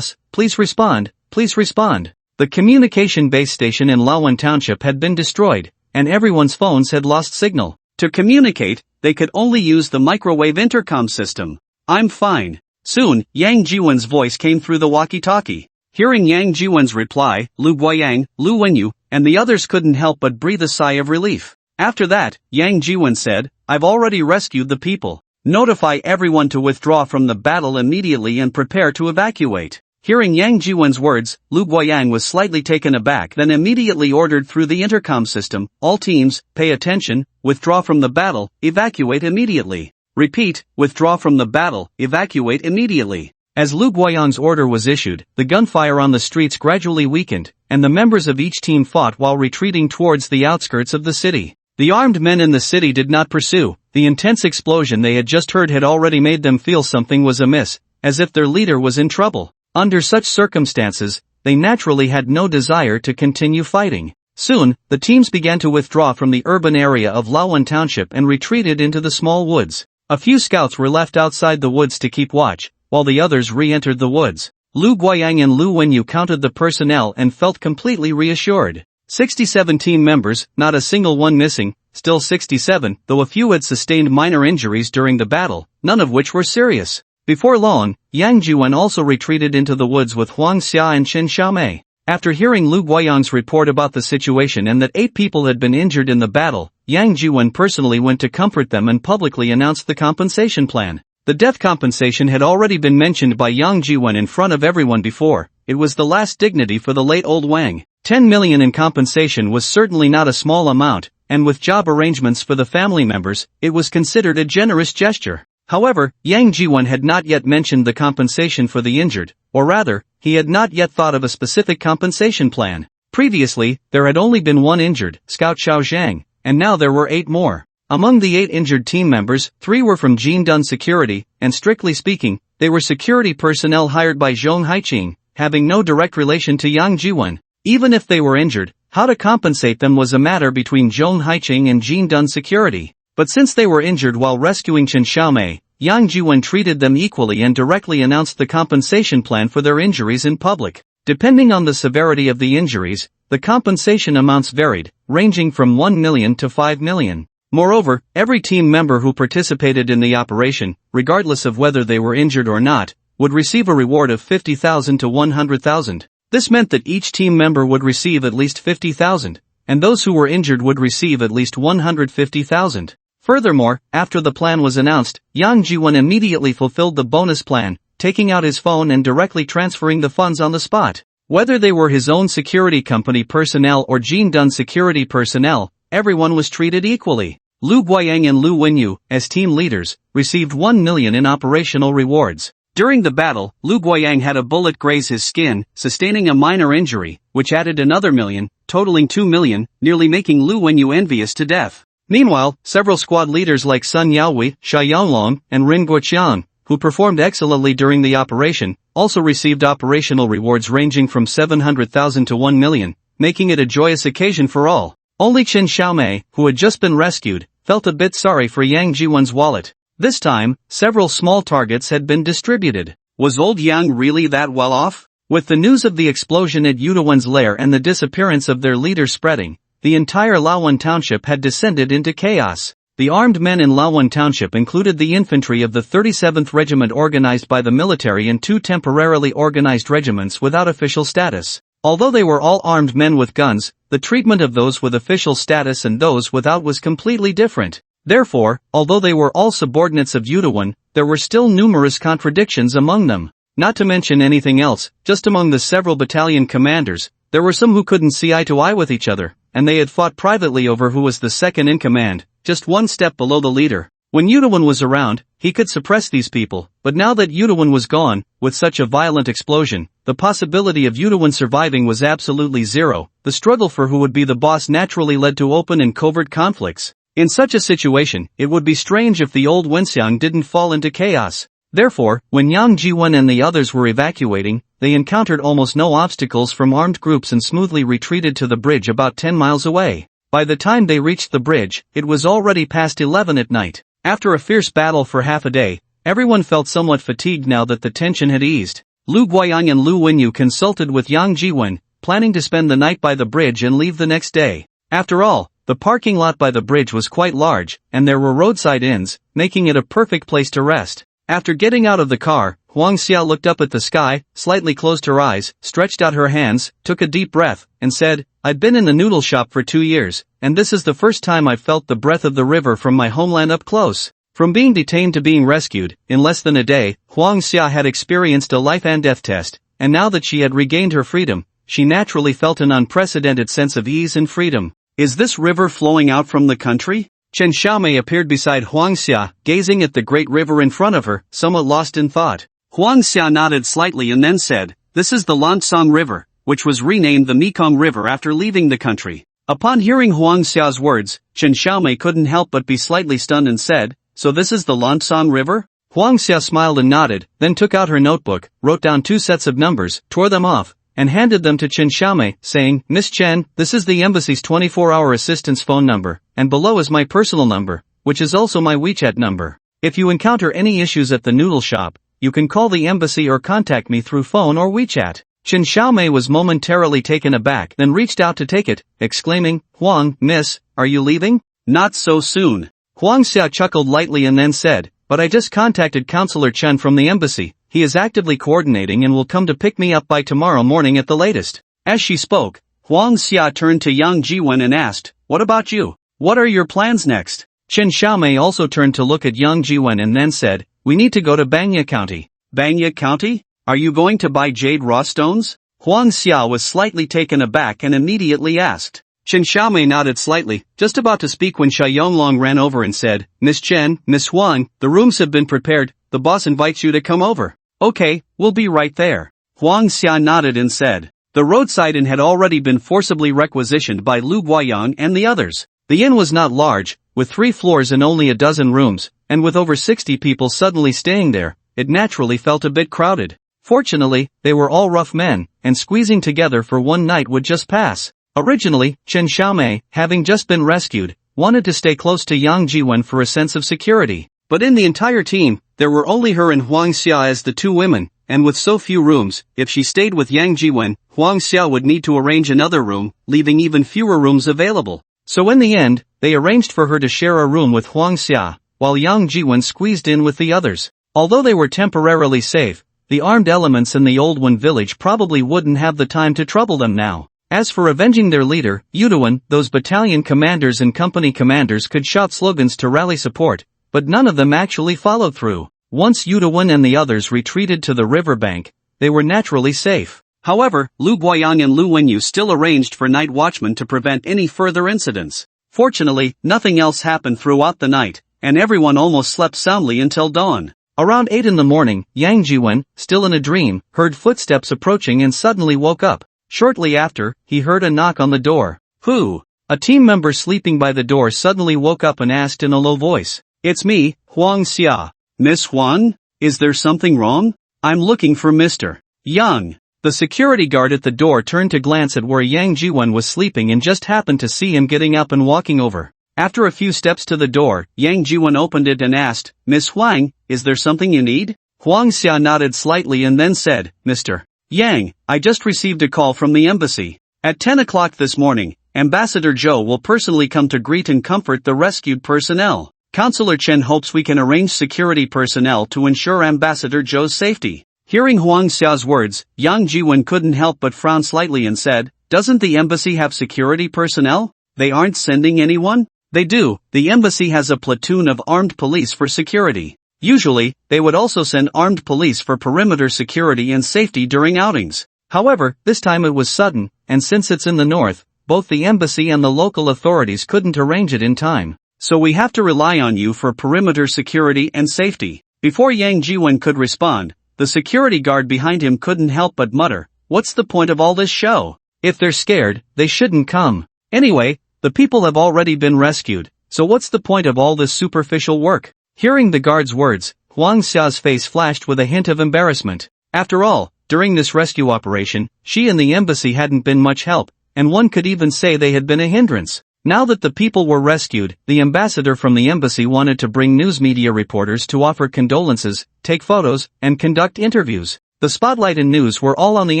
please respond, please respond. The communication base station in Lawan Township had been destroyed, and everyone's phones had lost signal. To communicate, they could only use the microwave intercom system. I'm fine. Soon, Yang Jiwen's voice came through the walkie-talkie. Hearing Yang Jiwen's reply, Lu Guoyang, Lu Wenyu, and the others couldn't help but breathe a sigh of relief. After that, Yang Jiwen said, I've already rescued the people. Notify everyone to withdraw from the battle immediately and prepare to evacuate. Hearing Yang Jiwen's words, Lu Guoyang was slightly taken aback, then immediately ordered through the intercom system, all teams, pay attention, withdraw from the battle, evacuate immediately. Repeat, withdraw from the battle, evacuate immediately. As Lu Guoyang's order was issued, the gunfire on the streets gradually weakened, and the members of each team fought while retreating towards the outskirts of the city. The armed men in the city did not pursue. The intense explosion they had just heard had already made them feel something was amiss, as if their leader was in trouble. Under such circumstances, they naturally had no desire to continue fighting. Soon, the teams began to withdraw from the urban area of Lawan Township and retreated into the small woods. A few scouts were left outside the woods to keep watch, while the others re-entered the woods. Lu Guoyang and Lu Wenyu counted the personnel and felt completely reassured. 67 team members, not a single one missing, still 67, though a few had sustained minor injuries during the battle, none of which were serious. Before long, Yang Jiwen also retreated into the woods with Huang Xia and Qin Xiaomei. After hearing Lu Guoyang's report about the situation and that 8 people had been injured in the battle, Yang Jiwen personally went to comfort them and publicly announced the compensation plan. The death compensation had already been mentioned by Yang Jiwen in front of everyone before. It was the last dignity for the late old Wang. 10 million in compensation was certainly not a small amount, and with job arrangements for the family members, it was considered a generous gesture. However, Yang Jiwen had not yet mentioned the compensation for the injured, or rather, he had not yet thought of a specific compensation plan. Previously, there had only been one injured, Scout Xiao Zhang, and now there were 8 more. Among the 8 injured team members, 3 were from Jindun Security, and strictly speaking, they were security personnel hired by Zhong Haiqing, having no direct relation to Yang Jiwen. Even if they were injured, how to compensate them was a matter between Zhong Haiqing and Jindun Security. But since they were injured while rescuing Qin Xiaomei, Yang Jiwen treated them equally and directly announced the compensation plan for their injuries in public. Depending on the severity of the injuries, the compensation amounts varied, ranging from 1 million to 5 million. Moreover, every team member who participated in the operation, regardless of whether they were injured or not, would receive a reward of 50,000 to 100,000. This meant that each team member would receive at least 50,000, and those who were injured would receive at least 150,000. Furthermore, after the plan was announced, Yang Jiwen immediately fulfilled the bonus plan, taking out his phone and directly transferring the funds on the spot. Whether they were his own security company personnel or Jindun security personnel, everyone was treated equally. Lu Guoyang and Lu Wenyu, as team leaders, received 1 million in operational rewards. During the battle, Lu Guoyang had a bullet graze his skin, sustaining a minor injury, which added another million, totaling 2 million, nearly making Lu Wenyu envious to death. Meanwhile, several squad leaders like Sun Yaohui, Xia Yaolong, and Rin Guoqian, who performed excellently during the operation, also received operational rewards ranging from 700,000 to 1 million, making it a joyous occasion for all. Only Qin Xiaomei, who had just been rescued, felt a bit sorry for Yang Jiwen's wallet. This time, several small targets had been distributed. Was old Yang really that well off? With the news of the explosion at Yudawen's lair and the disappearance of their leader spreading, the entire Lawan Township had descended into chaos. The armed men in Lawan Township included the infantry of the 37th Regiment organized by the military and 2 temporarily organized regiments without official status. Although they were all armed men with guns, the treatment of those with official status and those without was completely different. Therefore, although they were all subordinates of Yudawen, there were still numerous contradictions among them. Not to mention anything else, just among the several battalion commanders, there were some who couldn't see eye to eye with each other, and they had fought privately over who was the second in command, just one step below the leader. When Yudawen was around, he could suppress these people, but now that Yudawen was gone, with such a violent explosion, the possibility of Yudawen surviving was absolutely zero. The struggle for who would be the boss naturally led to open and covert conflicts. In such a situation, it would be strange if the old Wenxiang didn't fall into chaos. Therefore, when Yang Jiwen and the others were evacuating, they encountered almost no obstacles from armed groups and smoothly retreated to the bridge about 10 miles away. By the time they reached the bridge, it was already past 11 at night. After a fierce battle for half a day, everyone felt somewhat fatigued now that the tension had eased. Lu Guoyang and Lu Wenyu consulted with Yang Jiwen, planning to spend the night by the bridge and leave the next day. After all, the parking lot by the bridge was quite large, and there were roadside inns, making it a perfect place to rest. After getting out of the car, Huang Xia looked up at the sky, slightly closed her eyes, stretched out her hands, took a deep breath, and said, "I've been in the noodle shop for 2 years, and this is the first time I've felt the breath of the river from my homeland up close." From being detained to being rescued, in less than a day, Huang Xia had experienced a life and death test, and now that she had regained her freedom, she naturally felt an unprecedented sense of ease and freedom. Is this river flowing out from the country? Chen Xiaomei appeared beside Huang Xia, gazing at the great river in front of her, somewhat lost in thought. Huang Xia nodded slightly and then said, "This is the Lansong River, which was renamed the Mekong River after leaving the country." Upon hearing Huang Xia's words, Chen Xiaomei couldn't help but be slightly stunned and said, "So this is the Lansong River?" Huang Xia smiled and nodded, then took out her notebook, wrote down 2 sets of numbers, tore them off, and handed them to Chen Xiaomei, saying, "Miss Chen, this is the embassy's 24-hour assistance phone number, and below is my personal number, which is also my WeChat number. If you encounter any issues at the noodle shop, you can call the embassy or contact me through phone or WeChat." Chen Xiaomei was momentarily taken aback, then reached out to take it, exclaiming, "Huang, miss, are you leaving?" "Not so soon." Huang Xia chuckled lightly and then said, "But I just contacted Counselor Chen from the embassy. He is actively coordinating and will come to pick me up by tomorrow morning at the latest." As she spoke, Huang Xia turned to Yang Jiwen and asked, "What about you? What are your plans next?" Chen Xiaomei also turned to look at Yang Jiwen and then said, "We need to go to Banya County." "Banya County? Are you going to buy jade raw stones?" Huang Xia was slightly taken aback and immediately asked. Chen Xiaomei nodded slightly, just about to speak when Xia Yonglong ran over and said, "Miss Chen, Miss Huang, the rooms have been prepared, the boss invites you to come over." "Okay, we'll be right there." Huang Xia nodded and said. The roadside inn had already been forcibly requisitioned by Lu Guoyang and the others. The inn was not large, with 3 floors and only a dozen rooms, and with over 60 people suddenly staying there, it naturally felt a bit crowded. Fortunately, they were all rough men, and squeezing together for one night would just pass. Originally, Chen Xiaomei, having just been rescued, wanted to stay close to Yang Jiwen for a sense of security. But in the entire team, there were only her and Huang Xia as the 2 women, and with so few rooms, if she stayed with Yang Jiwen, Huang Xia would need to arrange another room, leaving even fewer rooms available. So in the end, they arranged for her to share a room with Huang Xia, while Yang Jiwen squeezed in with the others. Although they were temporarily safe, the armed elements in the Old One village probably wouldn't have the time to trouble them now. As for avenging their leader, Yuduan, those battalion commanders and company commanders could shout slogans to rally support, but none of them actually followed through. Once Yuduan and the others retreated to the riverbank, they were naturally safe. However, Lu Guoyang and Lu Wenyu still arranged for night watchmen to prevent any further incidents. Fortunately, nothing else happened throughout the night, and everyone almost slept soundly until dawn. Around 8 in the morning, Yang Jiwen, still in a dream, heard footsteps approaching and suddenly woke up. Shortly after, he heard a knock on the door. "Who?" A team member sleeping by the door suddenly woke up and asked in a low voice. "It's me, Huang Xia." "Miss Huang? Is there something wrong? I'm looking for Mr. Yang." The security guard at the door turned to glance at where Yang Jiwen was sleeping and just happened to see him getting up and walking over. After a few steps to the door, Yang Jiwen opened it and asked, "Miss Huang, is there something you need?" Huang Xia nodded slightly and then said, "Mr. Yang, I just received a call from the embassy. At 10 o'clock this morning, Ambassador Zhou will personally come to greet and comfort the rescued personnel. Counselor Chen hopes we can arrange security personnel to ensure Ambassador Zhou's safety." Hearing Huang Xia's words, Yang Jiwen couldn't help but frown slightly and said, "Doesn't the embassy have security personnel? They aren't sending anyone?" "They do, the embassy has a platoon of armed police for security. Usually, they would also send armed police for perimeter security and safety during outings. However, this time it was sudden, and since it's in the north, both the embassy and the local authorities couldn't arrange it in time. So we have to rely on you for perimeter security and safety." Before Yang Jiwen could respond, the security guard behind him couldn't help but mutter, "What's the point of all this show? If they're scared, they shouldn't come. Anyway, the people have already been rescued, so what's the point of all this superficial work?" Hearing the guard's words, Huang Xia's face flashed with a hint of embarrassment. After all, during this rescue operation, she and the embassy hadn't been much help, and one could even say they had been a hindrance. Now that the people were rescued, the ambassador from the embassy wanted to bring news media reporters to offer condolences, take photos, and conduct interviews. The spotlight and news were all on the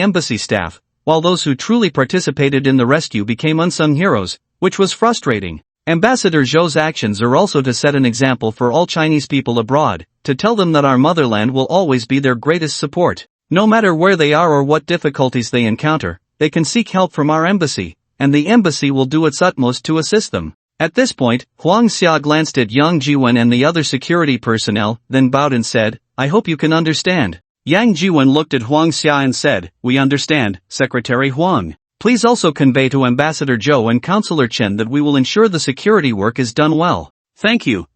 embassy staff, while those who truly participated in the rescue became unsung heroes, which was frustrating. Ambassador Zhou's actions are also to set an example for all Chinese people abroad, to tell them that our motherland will always be their greatest support. No matter where they are or what difficulties they encounter, they can seek help from our embassy, and the embassy will do its utmost to assist them. At this point, Huang Xia glanced at Yang Jiwen and the other security personnel, then bowed and said, "I hope you can understand." Yang Jiwen looked at Huang Xia and said, "We understand, Secretary Huang. Please also convey to Ambassador Zhou and Counselor Chen that we will ensure the security work is done well." Thank you,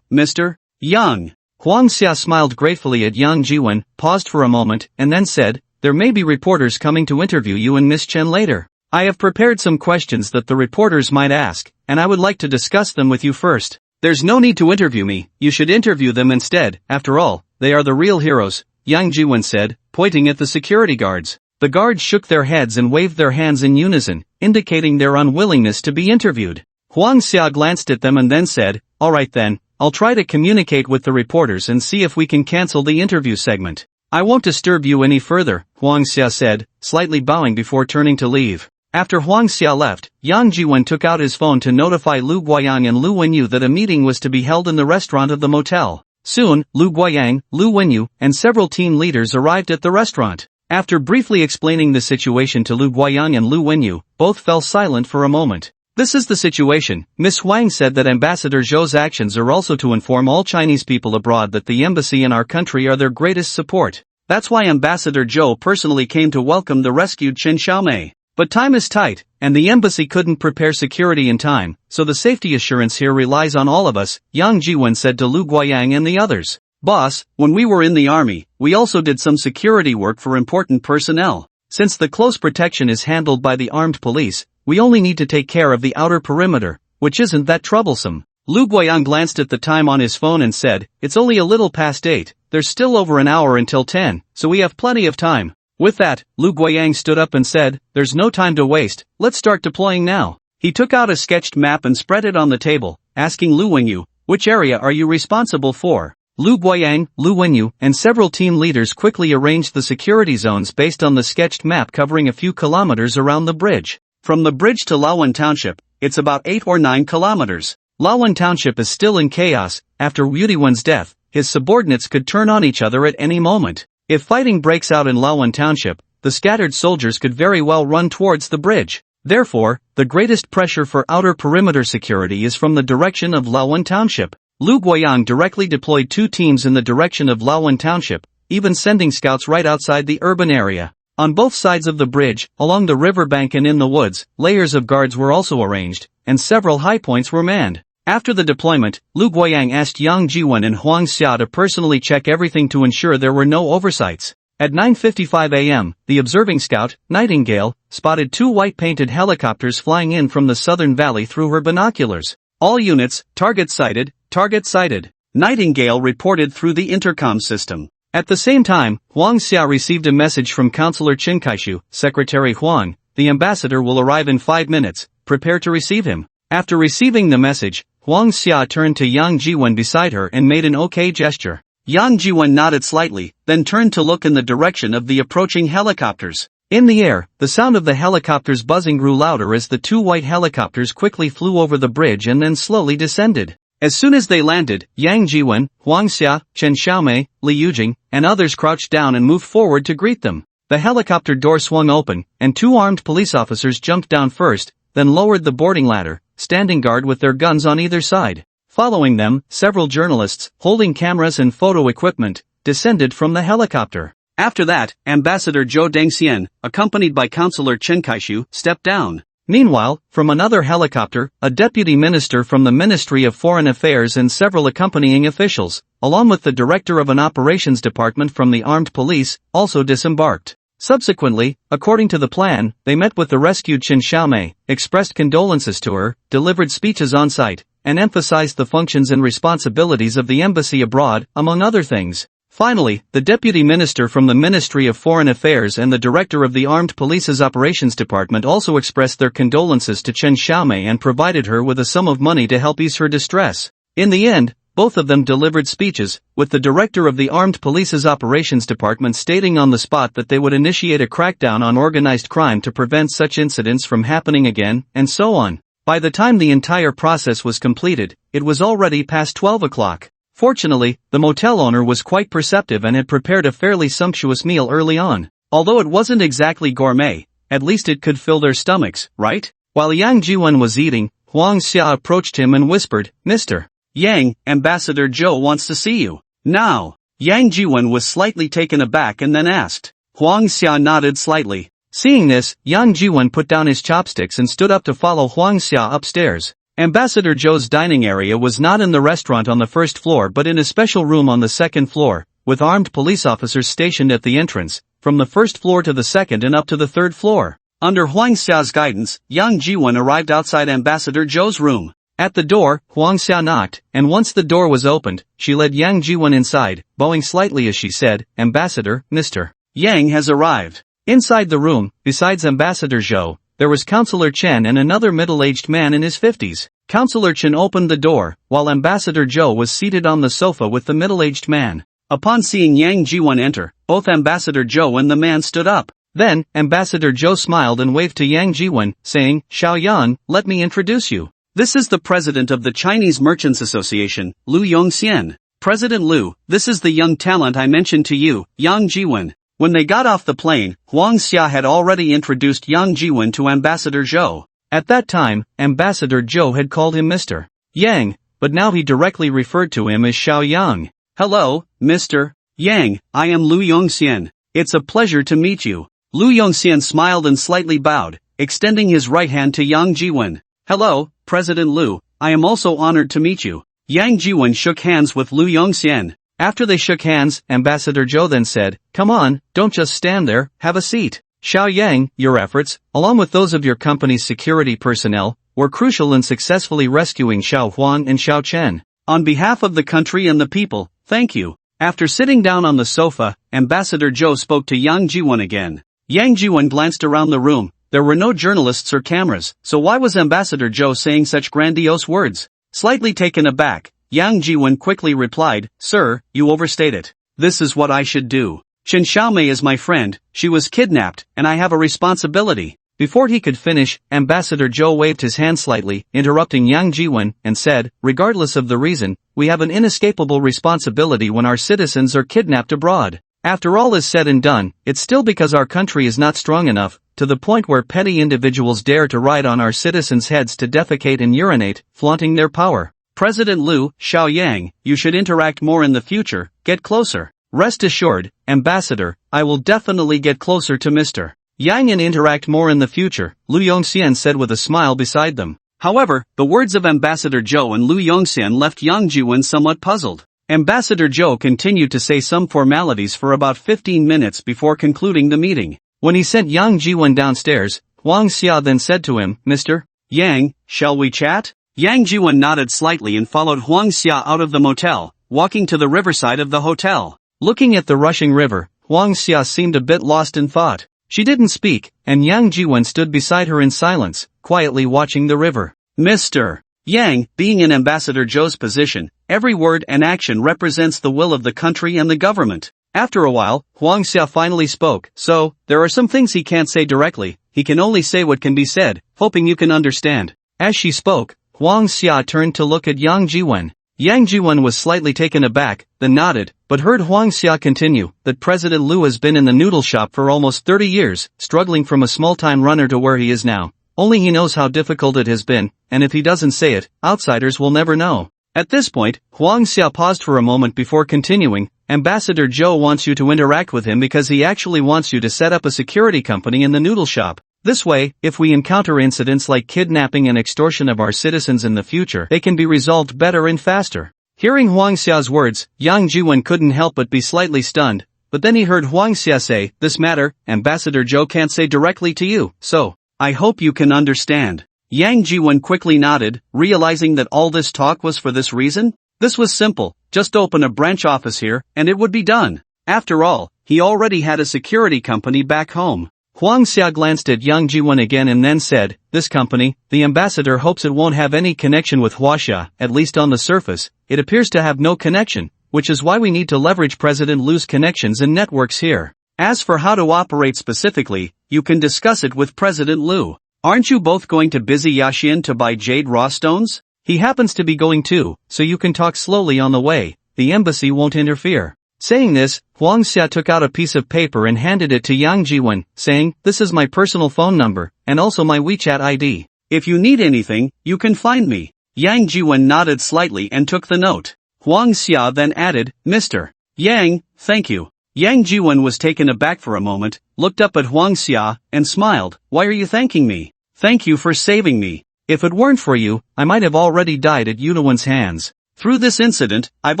Mr. Yang." Huang Xia smiled gratefully at Yang Jiwen, paused for a moment, and then said, "There may be reporters coming to interview you and Miss Chen later. I have prepared some questions that the reporters might ask, and I would like to discuss them with you first." "There's no need to interview me, you should interview them instead, after all, they are the real heroes," Yang Jiwen said, pointing at the security guards. The guards shook their heads and waved their hands in unison, indicating their unwillingness to be interviewed. Huang Xia glanced at them and then said, "All right then, I'll try to communicate with the reporters and see if we can cancel the interview segment. I won't disturb you any further," Huang Xia said, slightly bowing before turning to leave. After Huang Xia left, Yang Jiwen took out his phone to notify Lu Guoyang and Lu Wenyu that a meeting was to be held in the restaurant of the motel. Soon, Lu Guoyang, Lu Wenyu, and several team leaders arrived at the restaurant. After briefly explaining the situation to Lu Guoyang and Lu Wenyu, both fell silent for a moment. "This is the situation." Miss Huang said that Ambassador Zhou's actions are also to inform all Chinese people abroad that the embassy in our country are their greatest support. That's why Ambassador Zhou personally came to welcome the rescued Chen Xiaomei. But time is tight, and the embassy couldn't prepare security in time, so the safety assurance here relies on all of us, Yang Jiwen said to Lu Guoyang and the others. "Boss, when we were in the army, we also did some security work for important personnel. Since the close protection is handled by the armed police, we only need to take care of the outer perimeter, which isn't that troublesome." Lu Guoyang glanced at the time on his phone and said, "It's only a little past 8, there's still over an hour until 10, so we have plenty of time." With that, Lu Guoyang stood up and said, "There's no time to waste, let's start deploying now." He took out a sketched map and spread it on the table, asking Lu Wenyu, "Which area are you responsible for?" Lu Guoyang, Lu Wenyu, and several team leaders quickly arranged the security zones based on the sketched map covering a few kilometers around the bridge. From the bridge to Lawan Township, it's about 8 or 9 kilometers. Lawan Township is still in chaos. After Wu Diwen's death, his subordinates could turn on each other at any moment. If fighting breaks out in Lawan Township, the scattered soldiers could very well run towards the bridge. Therefore, the greatest pressure for outer perimeter security is from the direction of Lawan Township. Lu Guoyang directly deployed 2 teams in the direction of Lawan Township, even sending scouts right outside the urban area. On both sides of the bridge, along the riverbank and in the woods, layers of guards were also arranged, and several high points were manned. After the deployment, Lu Guoyang asked Yang Jiwen and Huang Xia to personally check everything to ensure there were no oversights. At 9:55 a.m., the observing scout, Nightingale, spotted 2 white-painted helicopters flying in from the southern valley through her binoculars. "All units, target sighted, target sighted," Nightingale reported through the intercom system. At the same time, Huang Xia received a message from Counselor Qin Kaishu, Secretary Huang, "The ambassador will arrive in 5 minutes, prepare to receive him." After receiving the message, Huang Xia turned to Yang Jiwen beside her and made an OK gesture. Yang Jiwen nodded slightly, then turned to look in the direction of the approaching helicopters. In the air, the sound of the helicopters buzzing grew louder as the 2 white helicopters quickly flew over the bridge and then slowly descended. As soon as they landed, Yang Jiwen, Huang Xia, Chen Xiaomei, Li Yujing, and others crouched down and moved forward to greet them. The helicopter door swung open, and 2 armed police officers jumped down first, then lowered the boarding ladder, standing guard with their guns on either side. Following them, several journalists, holding cameras and photo equipment, descended from the helicopter. After that, Ambassador Zhou Dengxian, accompanied by Counselor Chen Kaishu, stepped down. Meanwhile, from another helicopter, a deputy minister from the Ministry of Foreign Affairs and several accompanying officials, along with the director of an operations department from the armed police, also disembarked. Subsequently, according to the plan, they met with the rescued Chen Xiaomei, expressed condolences to her, delivered speeches on site, and emphasized the functions and responsibilities of the embassy abroad, among other things. Finally, the deputy minister from the Ministry of Foreign Affairs and the director of the Armed Police's Operations Department also expressed their condolences to Chen Xiaomei and provided her with a sum of money to help ease her distress. In the end, both of them delivered speeches, with the director of the Armed Police's Operations Department stating on the spot that they would initiate a crackdown on organized crime to prevent such incidents from happening again, and so on. By the time the entire process was completed, it was already past 12 o'clock. Fortunately, the motel owner was quite perceptive and had prepared a fairly sumptuous meal early on. Although it wasn't exactly gourmet, at least it could fill their stomachs, right? While Yang Jiwen was eating, Huang Xia approached him and whispered, "Mr. Yang, Ambassador Zhou wants to see you." Now, Yang Jiwen was slightly taken aback and then asked. Huang Xia nodded slightly. Seeing this, Yang Jiwen put down his chopsticks and stood up to follow Huang Xia upstairs. Ambassador Zhou's dining area was not in the restaurant on the first floor but in a special room on the second floor, with armed police officers stationed at the entrance, from the first floor to the second and up to the third floor. Under Huang Xia's guidance, Yang Jiwen arrived outside Ambassador Zhou's room. At the door, Huang Xia knocked, and once the door was opened, she led Yang Jiwen inside, bowing slightly as she said, "Ambassador, Mr. Yang has arrived." Inside the room, besides Ambassador Zhou, there was Counselor Chen and another middle-aged man in his 50s. Counselor Chen opened the door, while Ambassador Zhou was seated on the sofa with the middle-aged man. Upon seeing Yang Jiwen enter, both Ambassador Zhou and the man stood up. Then, Ambassador Zhou smiled and waved to Yang Jiwen, saying, "Xiao Yan, let me introduce you. This is the president of the Chinese Merchants Association, Lu Yongxian. President Lu, this is the young talent I mentioned to you, Yang Jiwen." When they got off the plane, Huang Xia had already introduced Yang Jiwen to Ambassador Zhou. At that time, Ambassador Zhou had called him Mr. Yang, but now he directly referred to him as Xiao Yang. "Hello, Mr. Yang, I am Lu Yongxian. It's a pleasure to meet you." Lu Yongxian smiled and slightly bowed, extending his right hand to Yang Jiwen. "Hello, President Lu, I am also honored to meet you." Yang Jiwen shook hands with Lu Yongxian. After they shook hands, Ambassador Zhou then said, "Come on, don't just stand there, have a seat. Xiao Yang, your efforts, along with those of your company's security personnel, were crucial in successfully rescuing Xiao Huan and Xiao Chen. On behalf of the country and the people, thank you." After sitting down on the sofa, Ambassador Zhou spoke to Yang Jiwen again. Yang Jiwen glanced around the room. There were no journalists or cameras, so why was Ambassador Zhou saying such grandiose words? Slightly taken aback, Yang Jiwen quickly replied, "Sir, you overstate it. This is what I should do. Chen Xiaomei is my friend, she was kidnapped, and I have a responsibility." Before he could finish, Ambassador Zhou waved his hand slightly, interrupting Yang Jiwen, and said, "Regardless of the reason, we have an inescapable responsibility when our citizens are kidnapped abroad. After all is said and done, it's still because our country is not strong enough, to the point where petty individuals dare to ride on our citizens' heads to defecate and urinate, flaunting their power. President Lu, Xiao Yang, you should interact more in the future, get closer." "Rest assured, Ambassador, I will definitely get closer to Mr. Yang and interact more in the future," Lu Yongxian said with a smile beside them. However, the words of Ambassador Zhou and Lu Yongxian left Yang Jiwen somewhat puzzled. Ambassador Zhou continued to say some formalities for about 15 minutes before concluding the meeting. When he sent Yang Jiwen downstairs, Huang Xia then said to him, "Mr. Yang, shall we chat?" Yang Jiwen nodded slightly and followed Huang Xia out of the motel, walking to the riverside of the hotel. Looking at the rushing river, Huang Xia seemed a bit lost in thought. She didn't speak, and Yang Jiwen stood beside her in silence, quietly watching the river. Mr. Yang, being in Ambassador Zhou's position, every word and action represents the will of the country and the government. After a while, Huang Xia finally spoke. "So, there are some things he can't say directly, he can only say what can be said, hoping you can understand." As she spoke, Huang Xia turned to look at Yang Jiwen. Yang Jiwen was slightly taken aback, then nodded, but heard Huang Xia continue, that President Lu has been in the noodle shop for almost 30 years, struggling from a small-time runner to where he is now. Only he knows how difficult it has been, and if he doesn't say it, outsiders will never know. At this point, Huang Xia paused for a moment before continuing, "Ambassador Zhou wants you to interact with him because he actually wants you to set up a security company in the noodle shop. This way, if we encounter incidents like kidnapping and extortion of our citizens in the future, they can be resolved better and faster." Hearing Huang Xia's words, Yang Jiwen couldn't help but be slightly stunned, but then he heard Huang Xia say, "This matter, Ambassador Zhou can't say directly to you, so I hope you can understand." Yang Jiwen quickly nodded, realizing that all this talk was for this reason. This was simple, just open a branch office here, and it would be done. After all, he already had a security company back home. Huang Xia glanced at Yang Jiwen again and then said, "This company, the ambassador hopes it won't have any connection with Huaxia, at least on the surface, it appears to have no connection, which is why we need to leverage President Lu's connections and networks here. As for how to operate specifically, you can discuss it with President Lu. Aren't you both going to busy Yaxian to buy jade raw stones? He happens to be going too, so you can talk slowly on the way, the embassy won't interfere." Saying this, Huang Xia took out a piece of paper and handed it to Yang Jiwen, saying, "This is my personal phone number, and also my WeChat ID. If you need anything, you can find me." Yang Jiwen nodded slightly and took the note. Huang Xia then added, "Mr. Yang, thank you." Yang Jiwen was taken aback for a moment, looked up at Huang Xia, and smiled. "Why are you thanking me?" "Thank you for saving me. If it weren't for you, I might have already died at Yunawen's hands. Through this incident, I've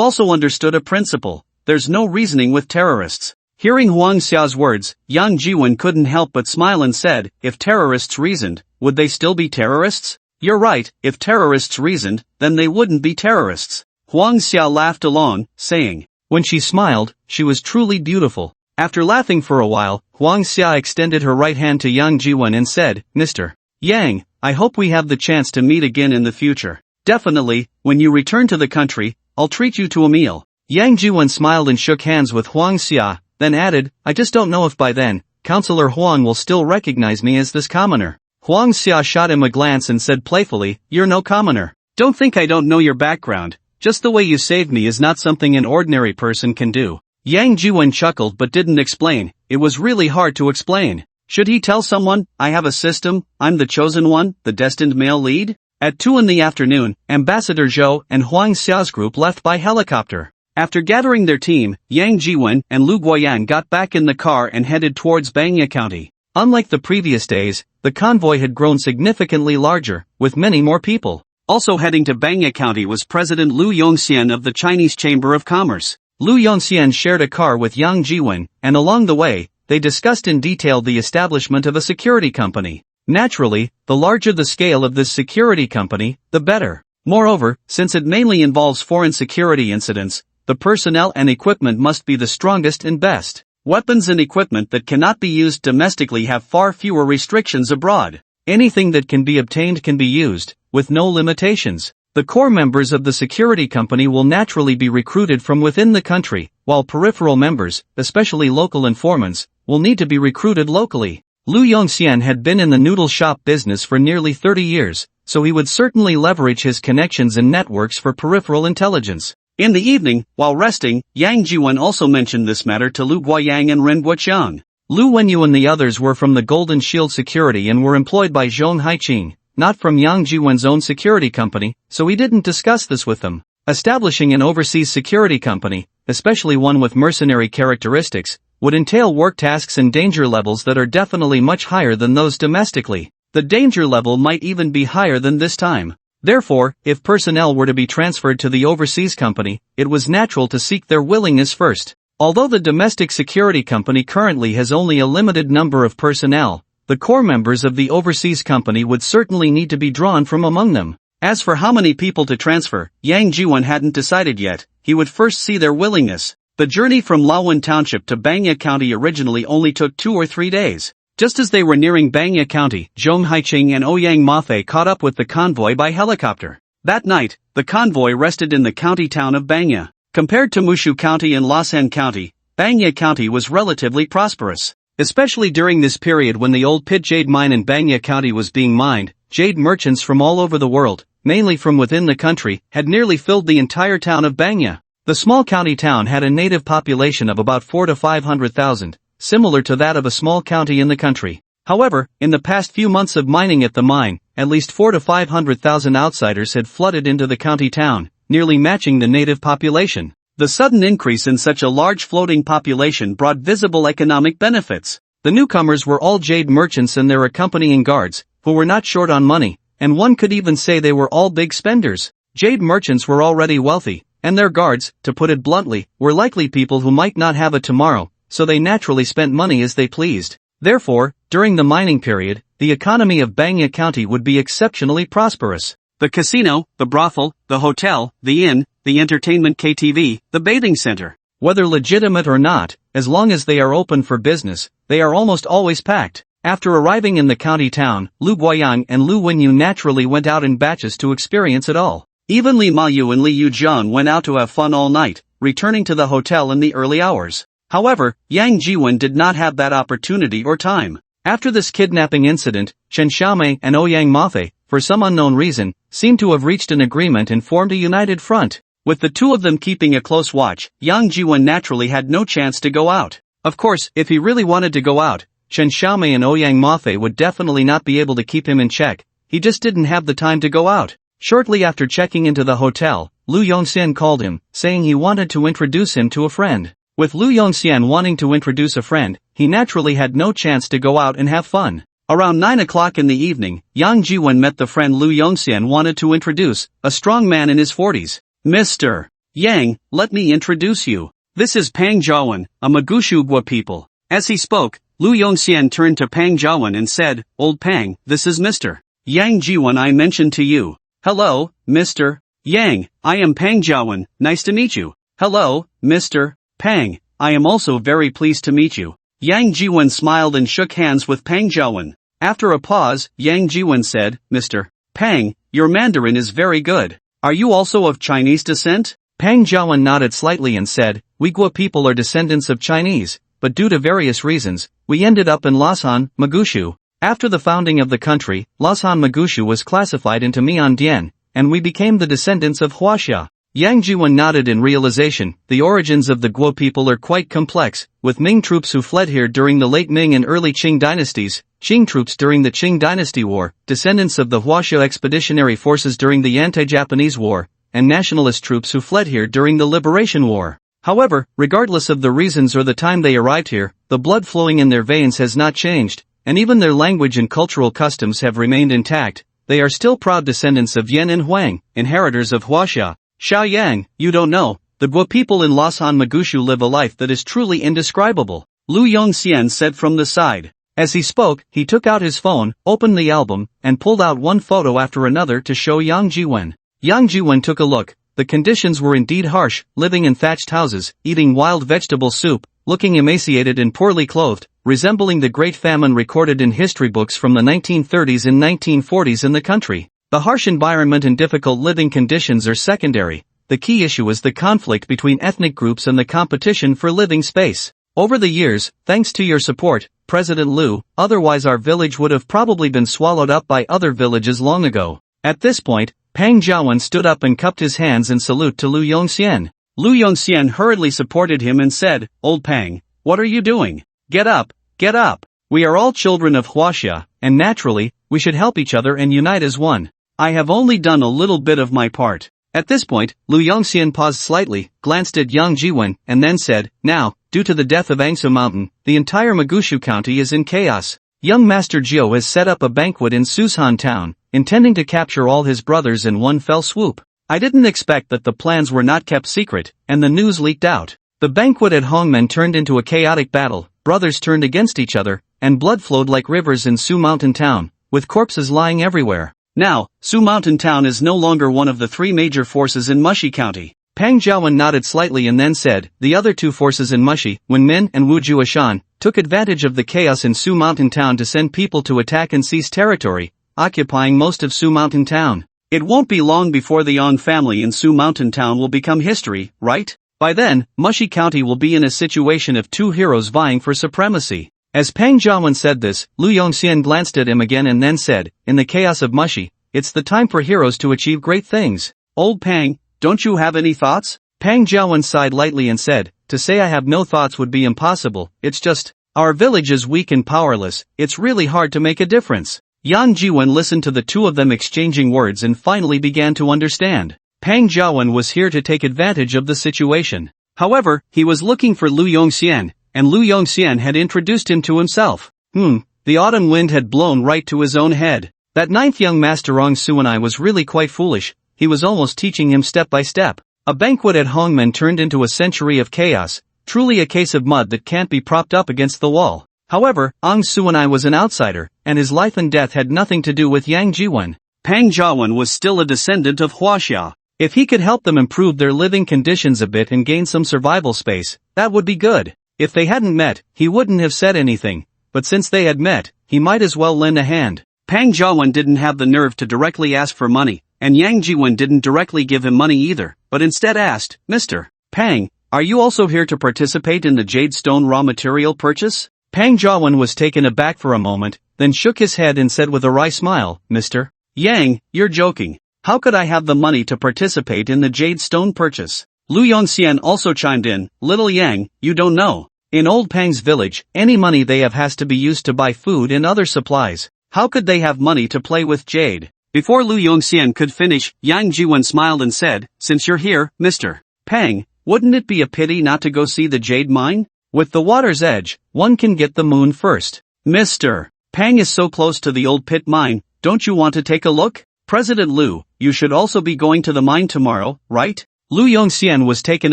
also understood a principle. There's no reasoning with terrorists." Hearing Huang Xia's words, Yang Jiwen couldn't help but smile and said, "If terrorists reasoned, would they still be terrorists?" "You're right, if terrorists reasoned, then they wouldn't be terrorists." Huang Xia laughed along, saying, when she smiled, she was truly beautiful. After laughing for a while, Huang Xia extended her right hand to Yang Jiwen and said, "Mr. Yang, I hope we have the chance to meet again in the future. Definitely, when you return to the country, I'll treat you to a meal." Yang Jiwen smiled and shook hands with Huang Xia, then added, "I just don't know if by then, Counselor Huang will still recognize me as this commoner." Huang Xia shot him a glance and said playfully, "You're no commoner. Don't think I don't know your background, just the way you saved me is not something an ordinary person can do." Yang Jiwen chuckled but didn't explain. It was really hard to explain. Should he tell someone, "I have a system, I'm the chosen one, the destined male lead"? At 2 in the afternoon, Ambassador Zhou and Huang Xia's group left by helicopter. After gathering their team, Yang Jiwen and Lu Guoyang got back in the car and headed towards Bangya County. Unlike the previous days, the convoy had grown significantly larger, with many more people. Also heading to Bangya County was President Lu Yongxian of the Chinese Chamber of Commerce. Lu Yongxian shared a car with Yang Jiwen, and along the way, they discussed in detail the establishment of a security company. Naturally, the larger the scale of this security company, the better. Moreover, since it mainly involves foreign security incidents, the personnel and equipment must be the strongest and best. Weapons and equipment that cannot be used domestically have far fewer restrictions abroad. Anything that can be obtained can be used, with no limitations. The core members of the security company will naturally be recruited from within the country, while peripheral members, especially local informants, will need to be recruited locally. Lu Yongxian had been in the noodle shop business for nearly 30 years, so he would certainly leverage his connections and networks for peripheral intelligence. In the evening, while resting, Yang Jiwen also mentioned this matter to Lu Guoyang and Ren Guoqiang. Lu Wenyu and the others were from the Golden Shield Security and were employed by Zhong Haiqing, not from Yang Jiwen's own security company, so he didn't discuss this with them. Establishing an overseas security company, especially one with mercenary characteristics, would entail work tasks and danger levels that are definitely much higher than those domestically. The danger level might even be higher than this time. Therefore, if personnel were to be transferred to the overseas company, it was natural to seek their willingness first. Although the domestic security company currently has only a limited number of personnel, the core members of the overseas company would certainly need to be drawn from among them. As for how many people to transfer, Yang Jiwen hadn't decided yet. He would first see their willingness. The journey from Lawan Township to Bangya County originally only took 2 or 3 days. Just as they were nearing Bangya County, Zhong Haiqing and Ouyang Mafei caught up with the convoy by helicopter. That night, the convoy rested in the county town of Bangya. Compared to Mushu County and Lasan County, Bangya County was relatively prosperous. Especially during this period when the old pit jade mine in Bangya County was being mined, jade merchants from all over the world, mainly from within the country, had nearly filled the entire town of Bangya. The small county town had a native population of about 400 to 500,000. Similar to that of a small county in the country. However, in the past few months of mining at the mine, at least 400 to 500,000 outsiders had flooded into the county town, nearly matching the native population. The sudden increase in such a large floating population brought visible economic benefits. The newcomers were all jade merchants and their accompanying guards, who were not short on money, and one could even say they were all big spenders. Jade merchants were already wealthy, and their guards, to put it bluntly, were likely people who might not have a tomorrow, so they naturally spent money as they pleased. Therefore, during the mining period, the economy of Bangya County would be exceptionally prosperous. The casino, the brothel, the hotel, the inn, the entertainment KTV, the bathing center. Whether legitimate or not, as long as they are open for business, they are almost always packed. After arriving in the county town, Lu Guoyang and Lu Wenyu naturally went out in batches to experience it all. Even Li Mayu and Li Yujian went out to have fun all night, returning to the hotel in the early hours. However, Yang Jiwen did not have that opportunity or time. After this kidnapping incident, Chen Xiaomei and Ouyang Mafe, for some unknown reason, seemed to have reached an agreement and formed a united front. With the two of them keeping a close watch, Yang Jiwen naturally had no chance to go out. Of course, if he really wanted to go out, Chen Xiaomei and Ouyang Mafe would definitely not be able to keep him in check. He just didn't have the time to go out. Shortly after checking into the hotel, Lu Yongxian called him, saying he wanted to introduce him to a friend. With Lu Yongxian wanting to introduce a friend, he naturally had no chance to go out and have fun. Around 9 o'clock in the evening, Yang Jiwen met the friend Lu Yongxian wanted to introduce, a strong man in his 40s. Mr. Yang, let me introduce you. This is Pang Jiawen, a Magushu Gua people. As he spoke, Lu Yongxian turned to Pang Jiawen and said, Old Pang, this is Mr. Yang Jiwen I mentioned to you. Hello, Mr. Yang, I am Pang Jiawen, nice to meet you. Hello, Mr. Pang, I am also very pleased to meet you. Yang Jiwen smiled and shook hands with Pang Jiawen. After a pause, Yang Jiwen said, Mr. Pang, your Mandarin is very good. Are you also of Chinese descent? Pang Jiawen nodded slightly and said, We Gua people are descendants of Chinese, but due to various reasons, we ended up in Lhasan, Magushu. After the founding of the country, Lhasan Magushu was classified into Miandian, and we became the descendants of Huaxia. Yang Jiwen nodded in realization. The origins of the Guo people are quite complex, with Ming troops who fled here during the late Ming and early Qing dynasties, Qing troops during the Qing Dynasty War, descendants of the Huaxia expeditionary forces during the Anti-Japanese War, and nationalist troops who fled here during the Liberation War. However, regardless of the reasons or the time they arrived here, the blood flowing in their veins has not changed, and even their language and cultural customs have remained intact. They are still proud descendants of Yan and Huang, inheritors of Huaxia. Xiao Yang, you don't know, the Guo people in Lhasan Magushu live a life that is truly indescribable, Lu Yongxian said from the side. As he spoke, he took out his phone, opened the album, and pulled out one photo after another to show Yang Jiwen. Yang Jiwen took a look. The conditions were indeed harsh, living in thatched houses, eating wild vegetable soup, looking emaciated and poorly clothed, resembling the Great Famine recorded in history books from the 1930s and 1940s in the country. The harsh environment and difficult living conditions are secondary. The key issue is the conflict between ethnic groups and the competition for living space. Over the years, thanks to your support, President Lu, otherwise our village would have probably been swallowed up by other villages long ago. At this point, Pang Jiawen stood up and cupped his hands in salute to Lu Yongxian. Lu Yongxian hurriedly supported him and said, Old Pang, what are you doing? Get up, get up. We are all children of Huaxia, and naturally, we should help each other and unite as one. I have only done a little bit of my part. At this point, Lu Yongxian paused slightly, glanced at Yang Jiwen, and then said, Now, due to the death of Angsu Mountain, the entire Magushu County is in chaos. Young Master Jiu has set up a banquet in Sushan Town, intending to capture all his brothers in one fell swoop. I didn't expect that the plans were not kept secret, and the news leaked out. The banquet at Hongmen turned into a chaotic battle, brothers turned against each other, and blood flowed like rivers in Su Mountain Town, with corpses lying everywhere. Now, Su Mountain Town is no longer one of the three major forces in Mushi County. Pang Jiawen nodded slightly and then said, The other two forces in Mushi, Wenmin and Wu Juashan, took advantage of the chaos in Su Mountain Town to send people to attack and seize territory, occupying most of Su Mountain Town. It won't be long before the Yang family in Su Mountain Town will become history, right? By then, Mushi County will be in a situation of two heroes vying for supremacy. As Pang Jiawen said this, Lu Yongxian glanced at him again and then said, In the chaos of Mushi, it's the time for heroes to achieve great things. Old Pang, don't you have any thoughts? Pang Jiawen sighed lightly and said, To say I have no thoughts would be impossible, it's just, our village is weak and powerless, it's really hard to make a difference. Yang Jiwen listened to the two of them exchanging words and finally began to understand. Pang Jiawen was here to take advantage of the situation. However, he was looking for Lu Yongxian, and Lu Yongxian had introduced him to himself. The autumn wind had blown right to his own head. That ninth young master Ong Suanai was really quite foolish, he was almost teaching him step by step. A banquet at Hongmen turned into a century of chaos, truly a case of mud that can't be propped up against the wall. However, Ang Suanai was an outsider, and his life and death had nothing to do with Yang Jiwen. Pang Jiawen was still a descendant of Huaxia. If he could help them improve their living conditions a bit and gain some survival space, that would be good. If they hadn't met, he wouldn't have said anything, but since they had met, he might as well lend a hand. Pang Jiawen didn't have the nerve to directly ask for money, and Yang Jiwen didn't directly give him money either, but instead asked, Mr. Pang, are you also here to participate in the jade stone raw material purchase? Pang Jiawen was taken aback for a moment, then shook his head and said with a wry smile, Mr. Yang, you're joking. How could I have the money to participate in the jade stone purchase? Lu Yongxian also chimed in, Little Yang, you don't know. In old Pang's village, any money they have has to be used to buy food and other supplies. How could they have money to play with jade? Before Lu Yongxian could finish, Yang Jiwen smiled and said, Since you're here, Mr. Pang, wouldn't it be a pity not to go see the jade mine? With the water's edge, one can get the moon first. Mr. Pang is so close to the old pit mine, don't you want to take a look? President Lu, you should also be going to the mine tomorrow, right? Lu Yongxian was taken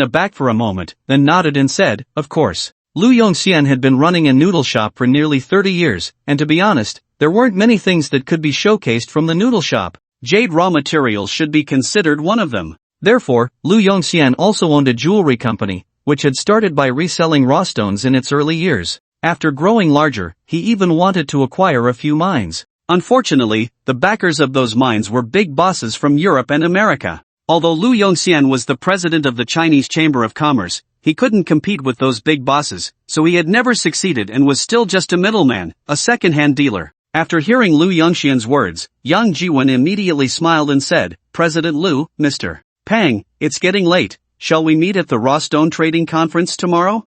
aback for a moment, then nodded and said, Of course. Lu Yongxian had been running a noodle shop for nearly 30 years, and to be honest, there weren't many things that could be showcased from the noodle shop. Jade raw materials should be considered one of them. Therefore, Lu Yongxian also owned a jewelry company, which had started by reselling raw stones in its early years. After growing larger, he even wanted to acquire a few mines. Unfortunately, the backers of those mines were big bosses from Europe and America. Although Lu Yongxian was the president of the Chinese Chamber of Commerce, he couldn't compete with those big bosses, so he had never succeeded and was still just a middleman, a second-hand dealer. After hearing Lu Yongxian's words, Yang Jiwen immediately smiled and said, President Lu, Mr. Pang, it's getting late. Shall we meet at the raw stone trading conference tomorrow?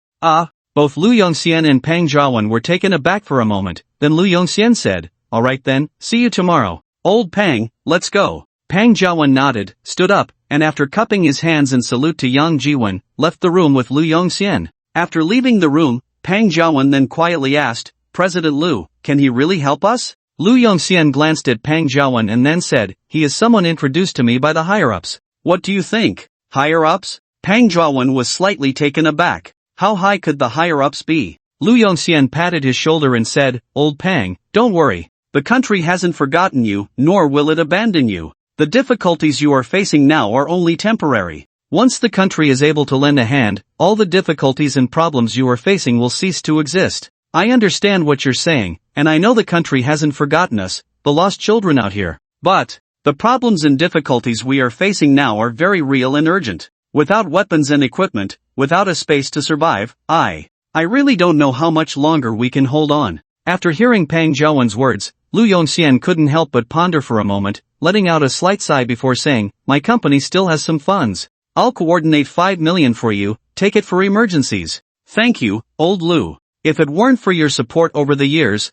Both Lu Yongxian and Pang Jiawen were taken aback for a moment, then Lu Yongxian said, Alright then, see you tomorrow. Old Pang, let's go. Pang Jiawen nodded, stood up, and after cupping his hands in salute to Yang Jiwen, left the room with Lu Yongxian. After leaving the room, Pang Jiawen then quietly asked, President Lu, can he really help us? Lu Yongxian glanced at Pang Jiawen and then said, He is someone introduced to me by the higher-ups. What do you think? Higher-ups? Pang Jiawen was slightly taken aback. How high could the higher-ups be? Lu Yongxian patted his shoulder and said, Old Pang, don't worry. The country hasn't forgotten you, nor will it abandon you. The difficulties you are facing now are only temporary. Once the country is able to lend a hand, all the difficulties and problems you are facing will cease to exist. I understand what you're saying, and I know the country hasn't forgotten us, the lost children out here. But the problems and difficulties we are facing now are very real and urgent. Without weapons and equipment, without a space to survive, I really don't know how much longer we can hold on. After hearing Pang Jiawen's words, Lu Yongxian couldn't help but ponder for a moment, letting out a slight sigh before saying, My company still has some funds. I'll coordinate 5 million for you, take it for emergencies. Thank you, old Lu. If it weren't for your support over the years,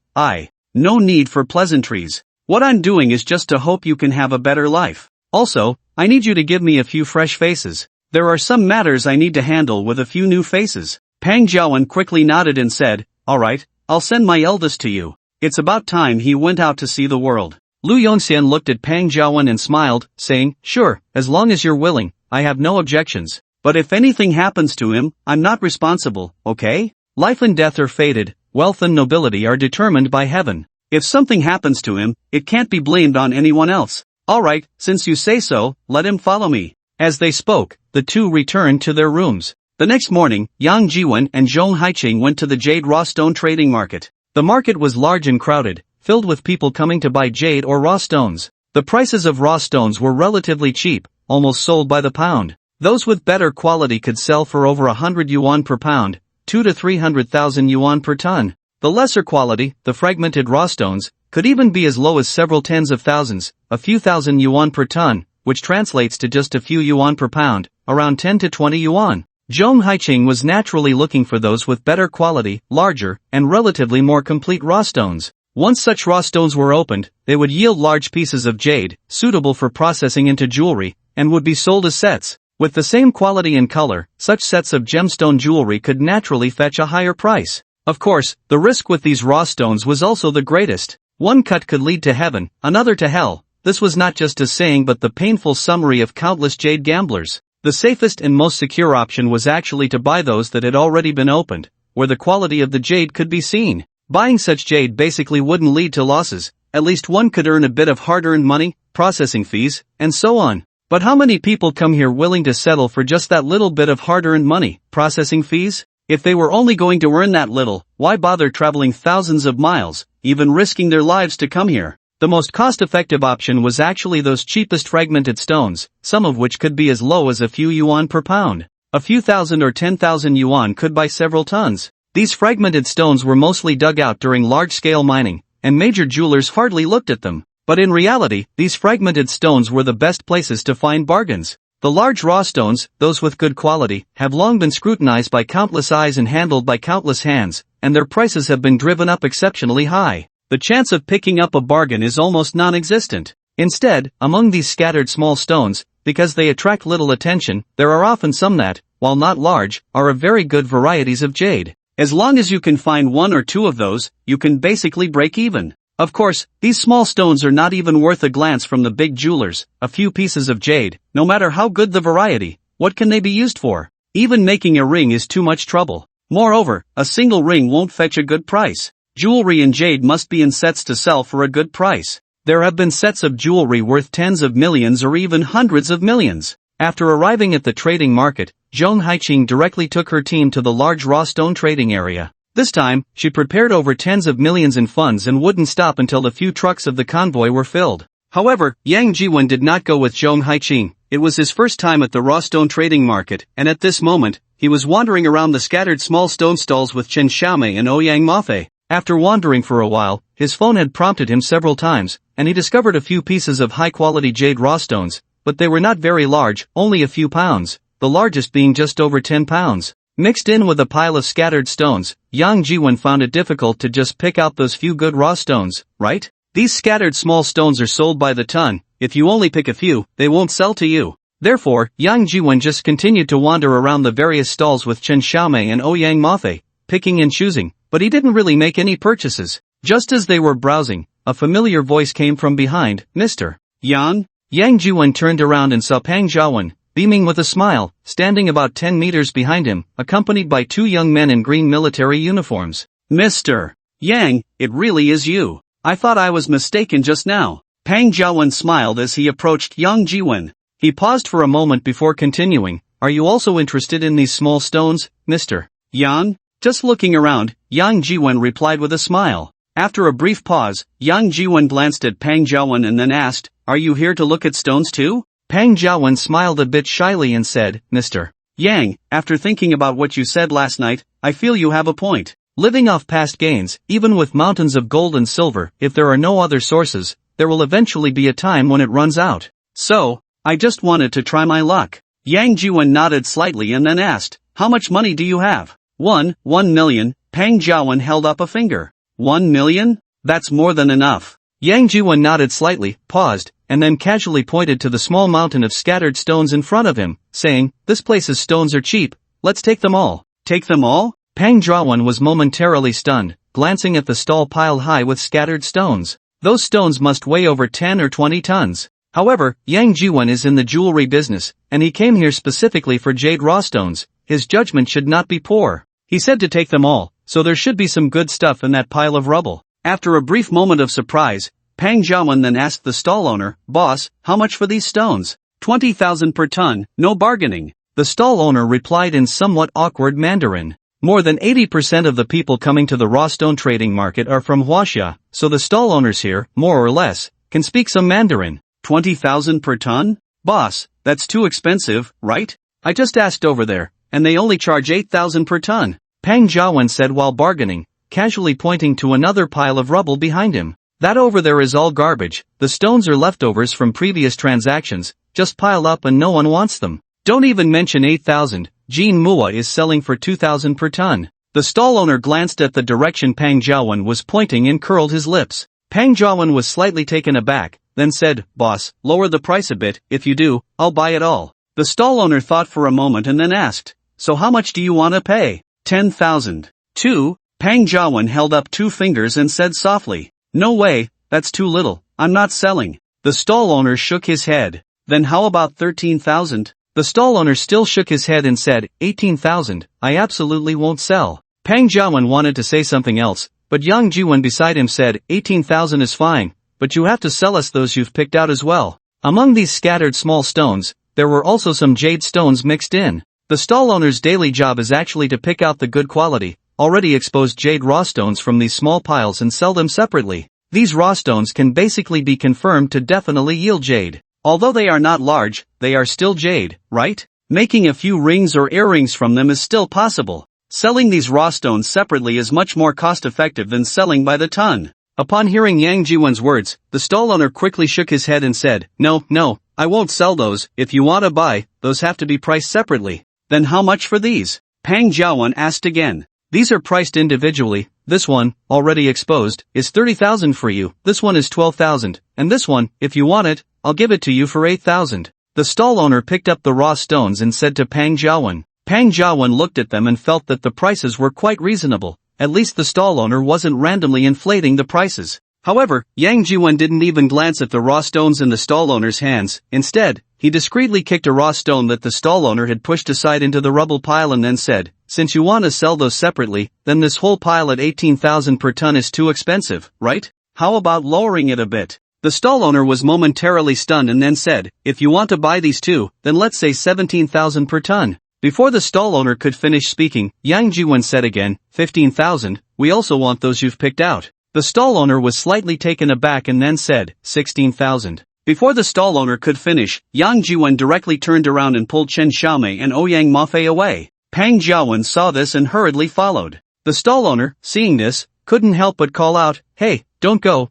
no need for pleasantries. What I'm doing is just to hope you can have a better life. Also, I need you to give me a few fresh faces. There are some matters I need to handle with a few new faces. Pang Jiawen quickly nodded and said, Alright, I'll send my eldest to you. It's about time he went out to see the world. Lu Yongxian looked at Pang Jiawen and smiled, saying, Sure, as long as you're willing, I have no objections. But if anything happens to him, I'm not responsible, okay? Life and death are fated, wealth and nobility are determined by heaven. If something happens to him, it can't be blamed on anyone else. Alright, since you say so, let him follow me. As they spoke, the two returned to their rooms. The next morning, Yang Jiwen and Zhong Haiqing went to the jade raw stone trading market. The market was large and crowded, filled with people coming to buy jade or raw stones. The prices of raw stones were relatively cheap, almost sold by the pound. Those with better quality could sell for over 100 yuan per pound, 2 to 300,000 yuan per ton. The lesser quality, the fragmented raw stones, could even be as low as several tens of thousands, a few thousand yuan per ton, which translates to just a few yuan per pound, around 10 to 20 yuan. Zhong Haiqing was naturally looking for those with better quality, larger, and relatively more complete raw stones. Once such raw stones were opened, they would yield large pieces of jade, suitable for processing into jewelry, and would be sold as sets. With the same quality and color, such sets of gemstone jewelry could naturally fetch a higher price. Of course, the risk with these raw stones was also the greatest. One cut could lead to heaven, another to hell. This was not just a saying but the painful summary of countless jade gamblers. The safest and most secure option was actually to buy those that had already been opened, where the quality of the jade could be seen. Buying such jade basically wouldn't lead to losses. At least one could earn a bit of hard-earned money, processing fees, and so on. But how many people come here willing to settle for just that little bit of hard-earned money, processing fees? If they were only going to earn that little, why bother traveling thousands of miles, even risking their lives to come here? The most cost-effective option was actually those cheapest fragmented stones, some of which could be as low as a few yuan per pound. A few thousand or 10,000 yuan could buy several tons. These fragmented stones were mostly dug out during large-scale mining, and major jewelers hardly looked at them. But in reality, these fragmented stones were the best places to find bargains. The large raw stones, those with good quality, have long been scrutinized by countless eyes and handled by countless hands, and their prices have been driven up exceptionally high. The chance of picking up a bargain is almost non-existent. Instead, among these scattered small stones, because they attract little attention, there are often some that, while not large, are of very good varieties of jade. As long as you can find one or two of those, you can basically break even. Of course, these small stones are not even worth a glance from the big jewelers. A few pieces of jade, no matter how good the variety, what can they be used for? Even making a ring is too much trouble. Moreover, a single ring won't fetch a good price. Jewelry in jade must be in sets to sell for a good price. There have been sets of jewelry worth tens of millions or even hundreds of millions. After arriving at the trading market, Zhong Haiqing directly took her team to the large raw stone trading area. This time, she prepared over tens of millions in funds and wouldn't stop until the few trucks of the convoy were filled. However, Yang Jiwen did not go with Zhong Haiqing. It was his first time at the raw stone trading market, and at this moment, he was wandering around the scattered small stone stalls with Chen Xiaomei and Ouyang Mafei. After wandering for a while, his phone had prompted him several times, and he discovered a few pieces of high-quality jade raw stones, but they were not very large, only a few pounds, the largest being just over 10 pounds. Mixed in with a pile of scattered stones, Yang Jiwen found it difficult to just pick out those few good raw stones, right? These scattered small stones are sold by the ton. If you only pick a few, they won't sell to you. Therefore, Yang Jiwen just continued to wander around the various stalls with Chen Xiaomei and Ouyang Mafei, picking and choosing, but he didn't really make any purchases. Just as they were browsing, a familiar voice came from behind. Mr. Yang? Yang Jiwen turned around and saw Pang Zhaowen, beaming with a smile, standing about 10 meters behind him, accompanied by two young men in green military uniforms. Mr. Yang, it really is you. I thought I was mistaken just now. Pang Zhaowen smiled as he approached Yang Jiwen. He paused for a moment before continuing. Are you also interested in these small stones, Mr. Yang? Just looking around, Yang Jiwen replied with a smile. After a brief pause, Yang Jiwen glanced at Pang Zhaowen and then asked, Are you here to look at stones too? Pang Zhaowen smiled a bit shyly and said, Mr. Yang, after thinking about what you said last night, I feel you have a point. Living off past gains, even with mountains of gold and silver, if there are no other sources, there will eventually be a time when it runs out. So, I just wanted to try my luck. Yang Jiwen nodded slightly and then asked, How much money do you have? 1 million, Pang Zhaowen held up a finger. 1 million? That's more than enough. Yang Jiwen nodded slightly, paused, and then casually pointed to the small mountain of scattered stones in front of him, saying, This place's stones are cheap, let's take them all. Take them all? Pang Zhaowen was momentarily stunned, glancing at the stall piled high with scattered stones. Those stones must weigh over 10 or 20 tons. However, Yang Jiwen is in the jewelry business, and he came here specifically for jade raw stones. His judgment should not be poor. He said to take them all, so there should be some good stuff in that pile of rubble. After a brief moment of surprise, Pang Zhaowen then asked the stall owner, Boss, how much for these stones? 20,000 per ton, no bargaining. The stall owner replied in somewhat awkward Mandarin. More than 80% of the people coming to the raw stone trading market are from Huaxia, so the stall owners here, more or less, can speak some Mandarin. 20,000 per ton? Boss, that's too expensive, right? I just asked over there, and they only charge 8,000 per ton. Pang Zhaowen said while bargaining, casually pointing to another pile of rubble behind him. That over there is all garbage. The stones are leftovers from previous transactions, just piled up and no one wants them. Don't even mention 8,000, Jean Mua is selling for 2,000 per ton. The stall owner glanced at the direction Pang Zhaowen was pointing and curled his lips. Pang Zhaowen was slightly taken aback, then said, Boss, lower the price a bit, if you do, I'll buy it all. The stall owner thought for a moment and then asked, So how much do you want to pay? 10,000. 2. Pang Zhaowen held up two fingers and said softly, No way, that's too little, I'm not selling. The stall owner shook his head. Then how about 13,000? The stall owner still shook his head and said, 18,000, I absolutely won't sell. Pang Zhaowen wanted to say something else, but Yang Jiwen beside him said, 18,000 is fine, but you have to sell us those you've picked out as well. Among these scattered small stones, there were also some jade stones mixed in. The stall owner's daily job is actually to pick out the good quality, already exposed jade raw stones from these small piles and sell them separately. These raw stones can basically be confirmed to definitely yield jade. Although they are not large, they are still jade, right? Making a few rings or earrings from them is still possible. Selling these raw stones separately is much more cost-effective than selling by the ton. Upon hearing Yang Jiwen's words, the stall owner quickly shook his head and said, No, I won't sell those. If you want to buy, those have to be priced separately. Then how much for these? Pang Jiawen asked again. These are priced individually. This one, already exposed, is 30,000 for you, this one is 12,000, and this one, if you want it, I'll give it to you for 8,000. The stall owner picked up the raw stones and said to Pang Jiawen. Pang Jiawen looked at them and felt that the prices were quite reasonable. At least the stall owner wasn't randomly inflating the prices. However, Yang Jiwen didn't even glance at the raw stones in the stall owner's hands. Instead, he discreetly kicked a raw stone that the stall owner had pushed aside into the rubble pile and then said, Since you want to sell those separately, then this whole pile at 18,000 per ton is too expensive, right? How about lowering it a bit? The stall owner was momentarily stunned and then said, If you want to buy these too, then let's say 17,000 per ton. Before the stall owner could finish speaking, Yang Jiwen said again, 15,000, we also want those you've picked out. The stall owner was slightly taken aback and then said, 16,000. Before the stall owner could finish, Yang Jiwen directly turned around and pulled Chen Xiaomei and Ouyang Mafei away. Pang Jiawen saw this and hurriedly followed. The stall owner, seeing this, couldn't help but call out, Hey, don't go,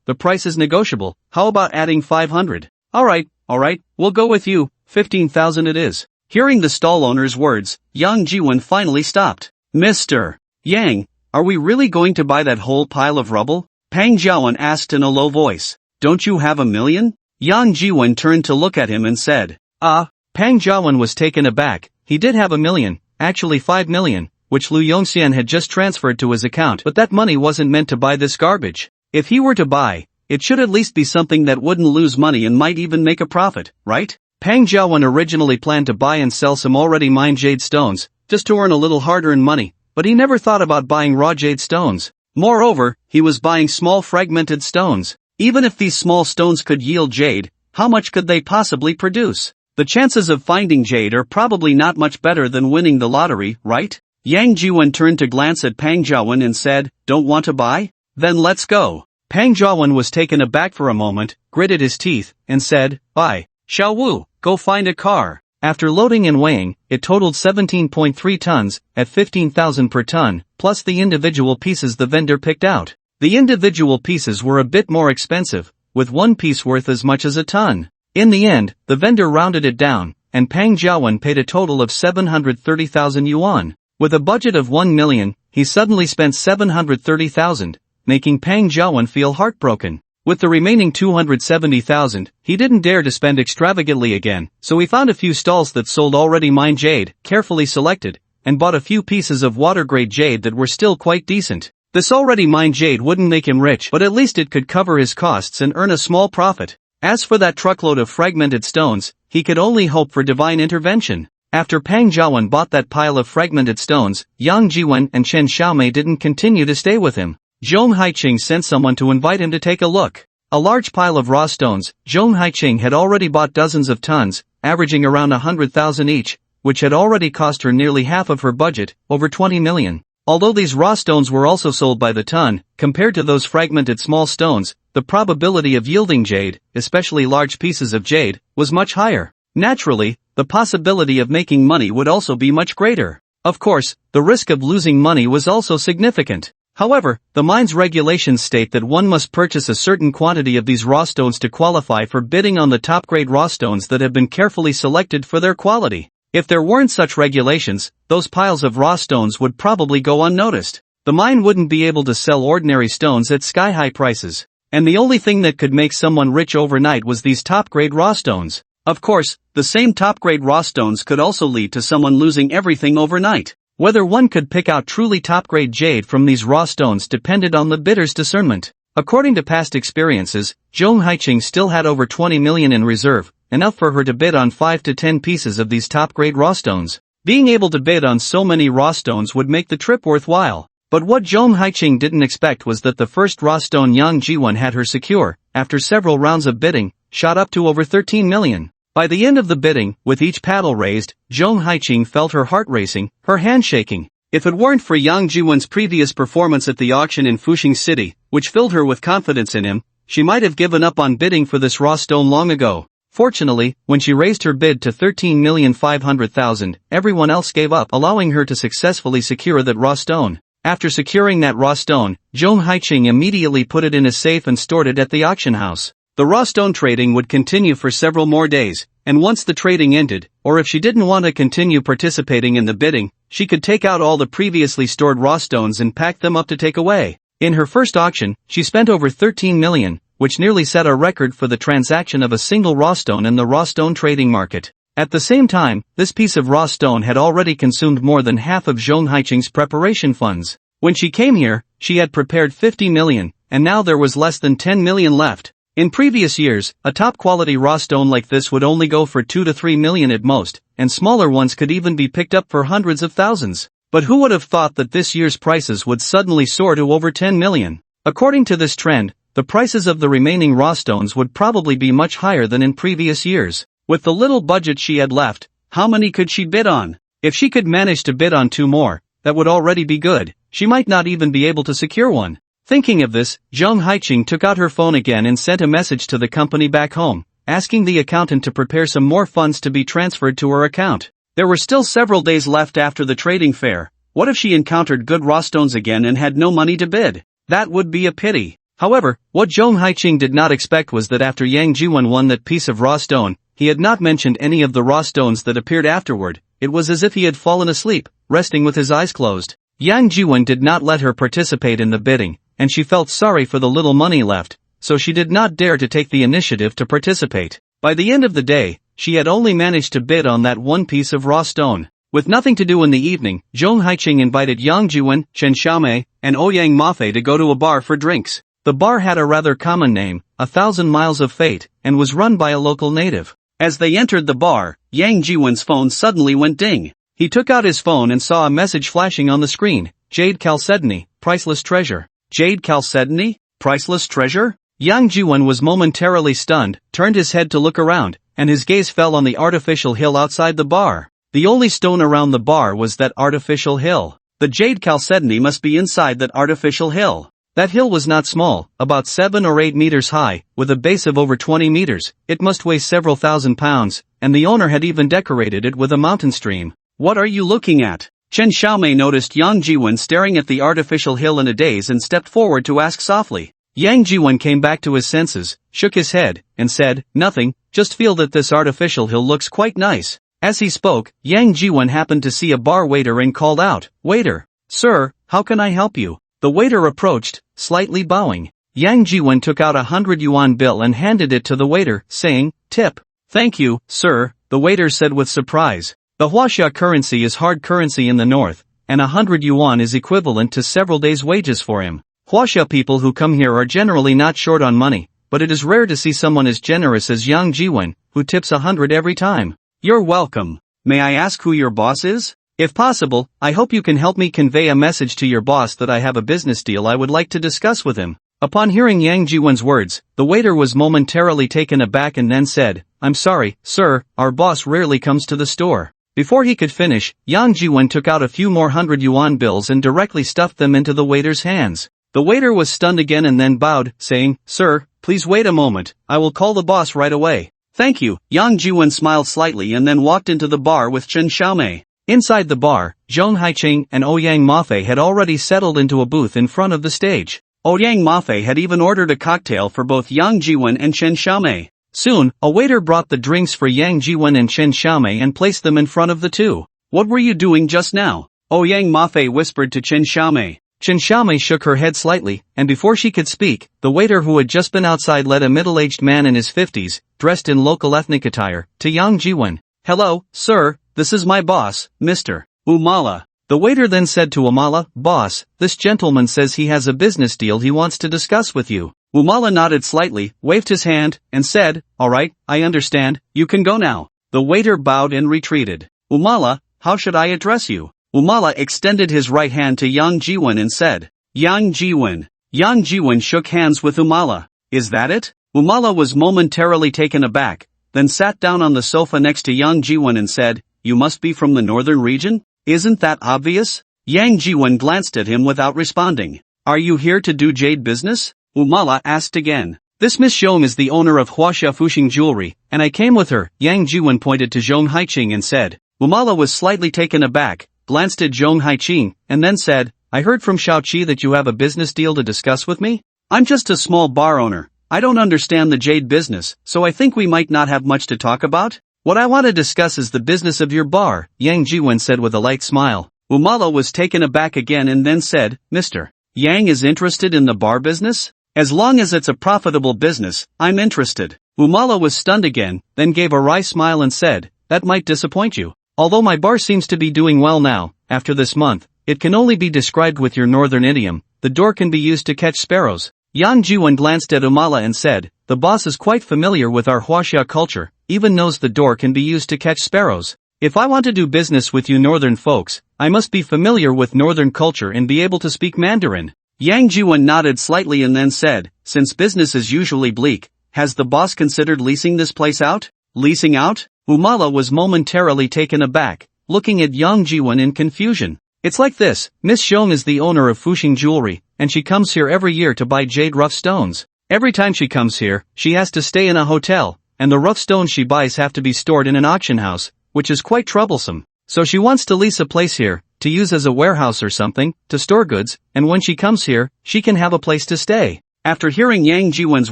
the price is negotiable, how about adding 500? Alright, we'll go with you, 15,000 it is. Hearing the stall owner's words, Yang Jiwen finally stopped. Mr. Yang, are we really going to buy that whole pile of rubble? Pang Jiawen asked in a low voice. Don't you have $1 million? Yang Jiwen turned to look at him and said. Pang Jiawen was taken aback. He did have $1 million, actually 5 million, which Lu Yongxian had just transferred to his account, but that money wasn't meant to buy this garbage. If he were to buy, it should at least be something that wouldn't lose money and might even make a profit, right? Pang Jiawen originally planned to buy and sell some already mined jade stones, just to earn a little hard-earned money, but he never thought about buying raw jade stones. Moreover, he was buying small fragmented stones. Even if these small stones could yield jade, how much could they possibly produce? The chances of finding jade are probably not much better than winning the lottery, right? Yang Jiwen turned to glance at Pang Jiawen and said, Don't want to buy? Then let's go. Pang Jiawen was taken aback for a moment, gritted his teeth, and said, Buy. Xiao Wu, go find a car. After loading and weighing, it totaled 17.3 tons, at 15,000 per ton, plus the individual pieces the vendor picked out. The individual pieces were a bit more expensive, with one piece worth as much as a ton. In the end, the vendor rounded it down, and Pang Jiawen paid a total of 730,000 yuan. With a budget of 1 million, he suddenly spent 730,000, making Pang Jiawen feel heartbroken. With the remaining 270,000, he didn't dare to spend extravagantly again, so he found a few stalls that sold already mined jade, carefully selected, and bought a few pieces of water-grade jade that were still quite decent. This already mined jade wouldn't make him rich, but at least it could cover his costs and earn a small profit. As for that truckload of fragmented stones, he could only hope for divine intervention. After Pang Jiawen bought that pile of fragmented stones, Yang Jiwen and Chen Xiaomei didn't continue to stay with him. Zhong Haiqing sent someone to invite him to take a look. A large pile of raw stones, Zhong Haiqing had already bought dozens of tons, averaging around 100,000 each, which had already cost her nearly half of her budget, over 20 million. Although these raw stones were also sold by the ton, compared to those fragmented small stones, the probability of yielding jade, especially large pieces of jade, was much higher. Naturally, the possibility of making money would also be much greater. Of course, the risk of losing money was also significant. However, the mine's regulations state that one must purchase a certain quantity of these raw stones to qualify for bidding on the top-grade raw stones that have been carefully selected for their quality. If there weren't such regulations, those piles of raw stones would probably go unnoticed. The mine wouldn't be able to sell ordinary stones at sky-high prices. And the only thing that could make someone rich overnight was these top-grade raw stones. Of course, the same top-grade raw stones could also lead to someone losing everything overnight. Whether one could pick out truly top-grade jade from these raw stones depended on the bidder's discernment. According to past experiences, Zhong Haiqing still had over 20 million in reserve, enough for her to bid on 5 to 10 pieces of these top-grade raw stones. Being able to bid on so many raw stones would make the trip worthwhile. But what Jong Haiching didn't expect was that the first raw stone Yang Jiwon had her secure, after several rounds of bidding, shot up to over 13 million. By the end of the bidding, with each paddle raised, Jong Haiching felt her heart racing, her hand shaking. If it weren't for Yang Jiwon's previous performance at the auction in Fuxing City, which filled her with confidence in him, she might have given up on bidding for this raw stone long ago. Fortunately, when she raised her bid to 13,500,000, everyone else gave up, allowing her to successfully secure that raw stone. After securing that raw stone, Jong Haiching immediately put it in a safe and stored it at the auction house. The raw stone trading would continue for several more days, and once the trading ended, or if she didn't want to continue participating in the bidding, she could take out all the previously stored raw stones and pack them up to take away. In her first auction, she spent over 13 million, which nearly set a record for the transaction of a single raw stone in the raw stone trading market. At the same time, this piece of raw stone had already consumed more than half of Jong Haiching's preparation funds. When she came here, she had prepared 50 million, and now there was less than 10 million left. In previous years, a top-quality raw stone like this would only go for 2 to 3 million at most, and smaller ones could even be picked up for hundreds of thousands. But who would have thought that this year's prices would suddenly soar to over 10 million? According to this trend, the prices of the remaining raw stones would probably be much higher than in previous years. With the little budget she had left, how many could she bid on? If she could manage to bid on 2 more, that would already be good. She might not even be able to secure one. Thinking of this, Jong Haiching took out her phone again and sent a message to the company back home, asking the accountant to prepare some more funds to be transferred to her account. There were still several days left after the trading fair. What if she encountered good raw stones again and had no money to bid? That would be a pity. However, what Jong Haiching did not expect was that after Yang Jiwon won that piece of raw stone, he had not mentioned any of the raw stones that appeared afterward. It was as if he had fallen asleep, resting with his eyes closed. Yang Jiwon did not let her participate in the bidding, and she felt sorry for the little money left, so she did not dare to take the initiative to participate. By the end of the day, she had only managed to bid on that one piece of raw stone. With nothing to do in the evening, Jong Haiching invited Yang Jiwon, Chen Xiaomei, and Ouyang Mafei to go to a bar for drinks. The bar had a rather common name, 1,000 Miles of Fate, and was run by a local native. As they entered the bar, Yang Jiwon's phone suddenly went ding. He took out his phone and saw a message flashing on the screen. Jade Chalcedony, priceless treasure. Jade Chalcedony? Priceless treasure? Yang Jiwon was momentarily stunned, turned his head to look around, and his gaze fell on the artificial hill outside the bar. The only stone around the bar was that artificial hill. The Jade Chalcedony must be inside that artificial hill. That hill was not small, about 7 or 8 meters high, with a base of over 20 meters. It must weigh several thousand pounds, and the owner had even decorated it with a mountain stream. What are you looking at? Chen Xiaomei noticed Yang Jiwon staring at the artificial hill in a daze and stepped forward to ask softly. Yang Jiwon came back to his senses, shook his head, and said, "Nothing, just feel that this artificial hill looks quite nice." As he spoke, Yang Jiwon happened to see a bar waiter and called out, "Waiter, sir, how can I help you?" The waiter approached, slightly bowing. Yang Jiwon took out a 100 yuan bill and handed it to the waiter, saying, "Tip." "Thank you, sir," the waiter said with surprise. The Huaxia currency is hard currency in the north, and 100 yuan is equivalent to several days' wages for him. Huaxia people who come here are generally not short on money, but it is rare to see someone as generous as Yang Jiwon, who tips 100 every time. "You're welcome. May I ask who your boss is? If possible, I hope you can help me convey a message to your boss that I have a business deal I would like to discuss with him." Upon hearing Yang Jiwon's words, the waiter was momentarily taken aback and then said, "I'm sorry, sir, our boss rarely comes to the store." Before he could finish, Yang Jiwon took out a few more 100 yuan bills and directly stuffed them into the waiter's hands. The waiter was stunned again and then bowed, saying, "Sir, please wait a moment, I will call the boss right away." "Thank you." Yang Jiwon smiled slightly and then walked into the bar with Chen Xiaomei. Inside the bar, Jong Haiching and Ouyang Mafei had already settled into a booth in front of the stage. Ouyang Mafei had even ordered a cocktail for both Yang Jiwon and Chen Xiaomei. Soon, a waiter brought the drinks for Yang Jiwon and Chen Xiaomei and placed them in front of the two. "What were you doing just now?" Ouyang Mafei whispered to Chen Xiaomei. Chen Xiaomei shook her head slightly, and before she could speak, the waiter who had just been outside led a middle-aged man in his 50s, dressed in local ethnic attire, to Yang Jiwon. "Hello, sir, this is my boss, Mr. Umala." The waiter then said to Umala, "Boss, this gentleman says he has a business deal he wants to discuss with you." Umala nodded slightly, waved his hand, and said, "All right, I understand, you can go now." The waiter bowed and retreated. "Umala, how should I address you?" Umala extended his right hand to Yang Jiwen and said, Yang Jiwen. Yang Jiwen shook hands with Umala. Is that it? Umala was momentarily taken aback, then sat down on the sofa next to Yang Jiwen and said, You must be from the northern region? Isn't that obvious? Yang Jiwen glanced at him without responding. Are you here to do jade business? Umala asked again. This Miss Zhong is the owner of Huaxia Fuxing Jewelry, and I came with her. Yang Jiwen pointed to Zhong Haiqing and said. Umala was slightly taken aback, glanced at Zhong Haiqing, and then said, I heard from Xiaoqi that you have a business deal to discuss with me? I'm just a small bar owner. I don't understand the jade business, so I think we might not have much to talk about. What I want to discuss is the business of your bar, Yang Jiwen said with a light smile. Umala was taken aback again and then said, Mr. Yang is interested in the bar business? As long as it's a profitable business, I'm interested. Umala was stunned again, then gave a wry smile and said, That might disappoint you. Although my bar seems to be doing well now, after this month, it can only be described with your northern idiom. The door can be used to catch sparrows. Yang Jiwen glanced at Umala and said, The boss is quite familiar with our Huaxia culture, even knows the door can be used to catch sparrows. If I want to do business with you northern folks, I must be familiar with northern culture and be able to speak Mandarin. Yang Jiwen nodded slightly and then said, Since business is usually bleak, has the boss considered leasing this place out? Leasing out? Umala was momentarily taken aback, looking at Yang Jiwen in confusion. It's like this, Miss Zhong is the owner of Fuxing Jewelry, and she comes here every year to buy jade rough stones. Every time she comes here, she has to stay in a hotel, and the rough stones she buys have to be stored in an auction house, which is quite troublesome. So she wants to lease a place here, to use as a warehouse or something, to store goods, and when she comes here, she can have a place to stay. After hearing Yang Jiwen's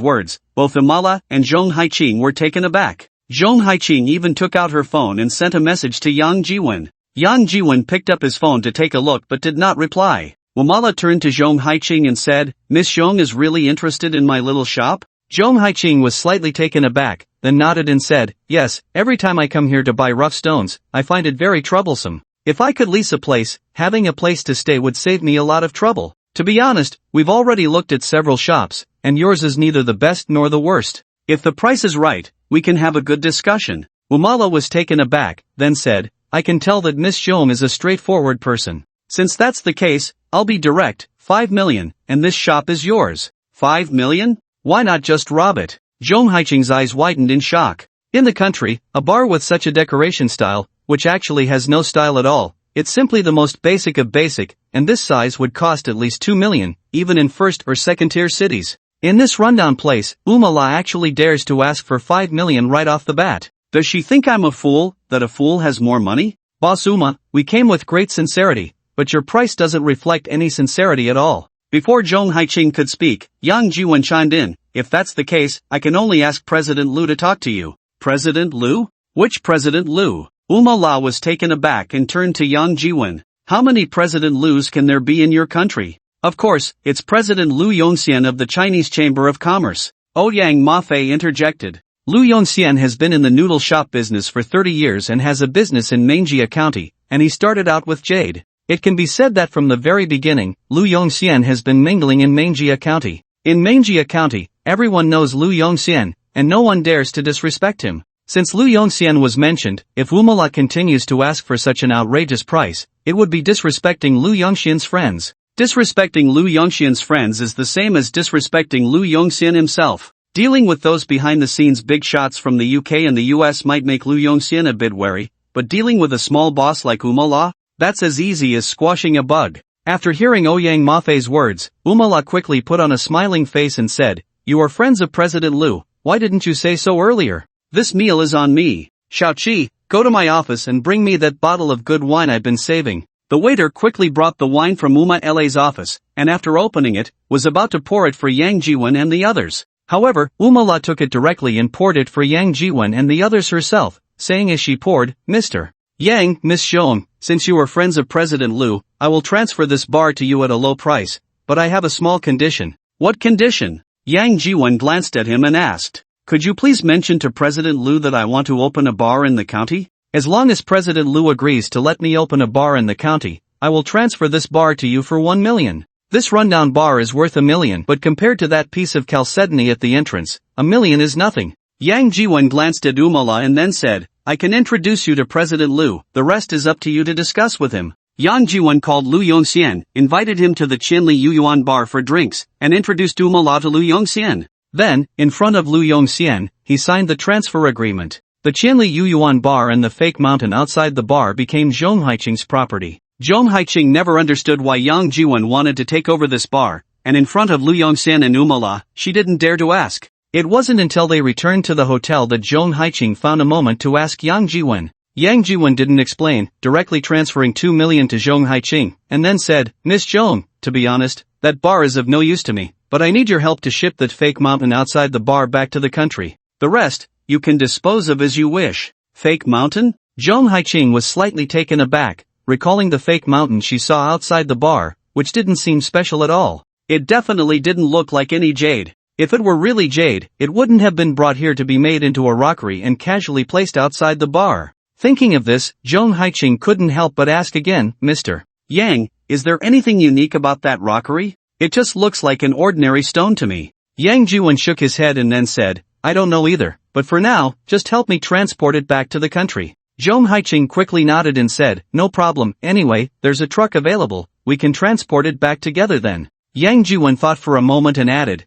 words, both Umala and Zhong Haiqing were taken aback. Zhong Haiqing even took out her phone and sent a message to Yang Jiwen. Yang Jiwen picked up his phone to take a look but did not reply. Umala turned to Zhong Haiqing and said, Miss Zhong is really interested in my little shop? Zhong Haiqing was slightly taken aback, then nodded and said, Yes, every time I come here to buy rough stones, I find it very troublesome. If I could lease a place, having a place to stay would save me a lot of trouble. To be honest, we've already looked at several shops, and yours is neither the best nor the worst. If the price is right, we can have a good discussion. Umala was taken aback, then said, I can tell that Miss Zhong is a straightforward person. Since that's the case, I'll be direct, 5 million, and this shop is yours. 5 million? Why not just rob it? Zhong Haiqing's eyes widened in shock. In the country, a bar with such a decoration style, which actually has no style at all, it's simply the most basic of basic, and this size would cost at least 2 million, even in first or second tier cities. In this rundown place, Umala actually dares to ask for 5 million right off the bat. Does she think I'm a fool, that a fool has more money? Boss Uma, we came with great sincerity, but your price doesn't reflect any sincerity at all. Before Zhong Haiqing could speak, Yang Jiwen chimed in, If that's the case, I can only ask President Liu to talk to you. President Liu? Which President Liu? Umala was taken aback and turned to Yang Jiwen. How many President Lius can there be in your country? Of course, it's President Liu Yongxian of the Chinese Chamber of Commerce. Ouyang Mafei interjected. Liu Yongxian has been in the noodle shop business for 30 years and has a business in Manhwa County, and he started out with jade. It can be said that from the very beginning, Liu Yongxian has been mingling in Manhwa County. In Manhwa County, everyone knows Liu Yongxian, and no one dares to disrespect him. Since Liu Yongxian was mentioned, if Umala continues to ask for such an outrageous price, it would be disrespecting Liu Yongxian's friends. Disrespecting Liu Yongxian's friends is the same as disrespecting Liu Yongxian himself. Dealing with those behind-the-scenes big shots from the UK and the US might make Liu Yongxian a bit wary, but dealing with a small boss like Umala? That's as easy as squashing a bug. After hearing Ouyang Mafei's words, Umala quickly put on a smiling face and said, You are friends of President Liu, why didn't you say so earlier? This meal is on me. Xiaoqi, go to my office and bring me that bottle of good wine I've been saving. The waiter quickly brought the wine from Uma-Le's office, and after opening it, was about to pour it for Yang Jiwen and the others. However, Umala took it directly and poured it for Yang Jiwen and the others herself, saying as she poured, Mr. Yang, Miss Zhong, since you are friends of President Liu, I will transfer this bar to you at a low price, but I have a small condition. What condition? Yang Jiwen glanced at him and asked, Could you please mention to President Liu that I want to open a bar in the county? As long as President Liu agrees to let me open a bar in the county, I will transfer this bar to you for 1 million. This rundown bar is worth 1 million, but compared to that piece of chalcedony at the entrance, 1 million is nothing. Yang Jiwen glanced at Umala and then said, I can introduce you to President Liu, the rest is up to you to discuss with him. Yang Jiwon called Lu Yongxian, invited him to the Qianli Yuyuan bar for drinks, and introduced Umala to Lu Yongxian. Then, in front of Lu Yongxian, he signed the transfer agreement. The Qianli Yuyuan bar and the fake mountain outside the bar became Zhong Haiqing's property. Zhong Haiqing never understood why Yang Jiwon wanted to take over this bar, and in front of Lu Yongxian and Umala, she didn't dare to ask. It wasn't until they returned to the hotel that Zhong Haiqing found a moment to ask Yang Jiwon. Yang Jiwon didn't explain, directly transferring 2 million to Zhong Haiqing, and then said, "Miss Zhong, to be honest, that bar is of no use to me, but I need your help to ship that fake mountain outside the bar back to the country. The rest, you can dispose of as you wish." Fake mountain? Zhong Haiqing was slightly taken aback, recalling the fake mountain she saw outside the bar, which didn't seem special at all. It definitely didn't look like any jade. If it were really jade, it wouldn't have been brought here to be made into a rockery and casually placed outside the bar. Thinking of this, Zhong Haiqing couldn't help but ask again, "Mr. Yang, is there anything unique about that rockery? It just looks like an ordinary stone to me." Yang Jiwon shook his head and then said, "I don't know either, but for now, just help me transport it back to the country." Zhong Haiqing quickly nodded and said, "No problem, anyway, there's a truck available, we can transport it back together then." Yang Jiwon thought for a moment and added,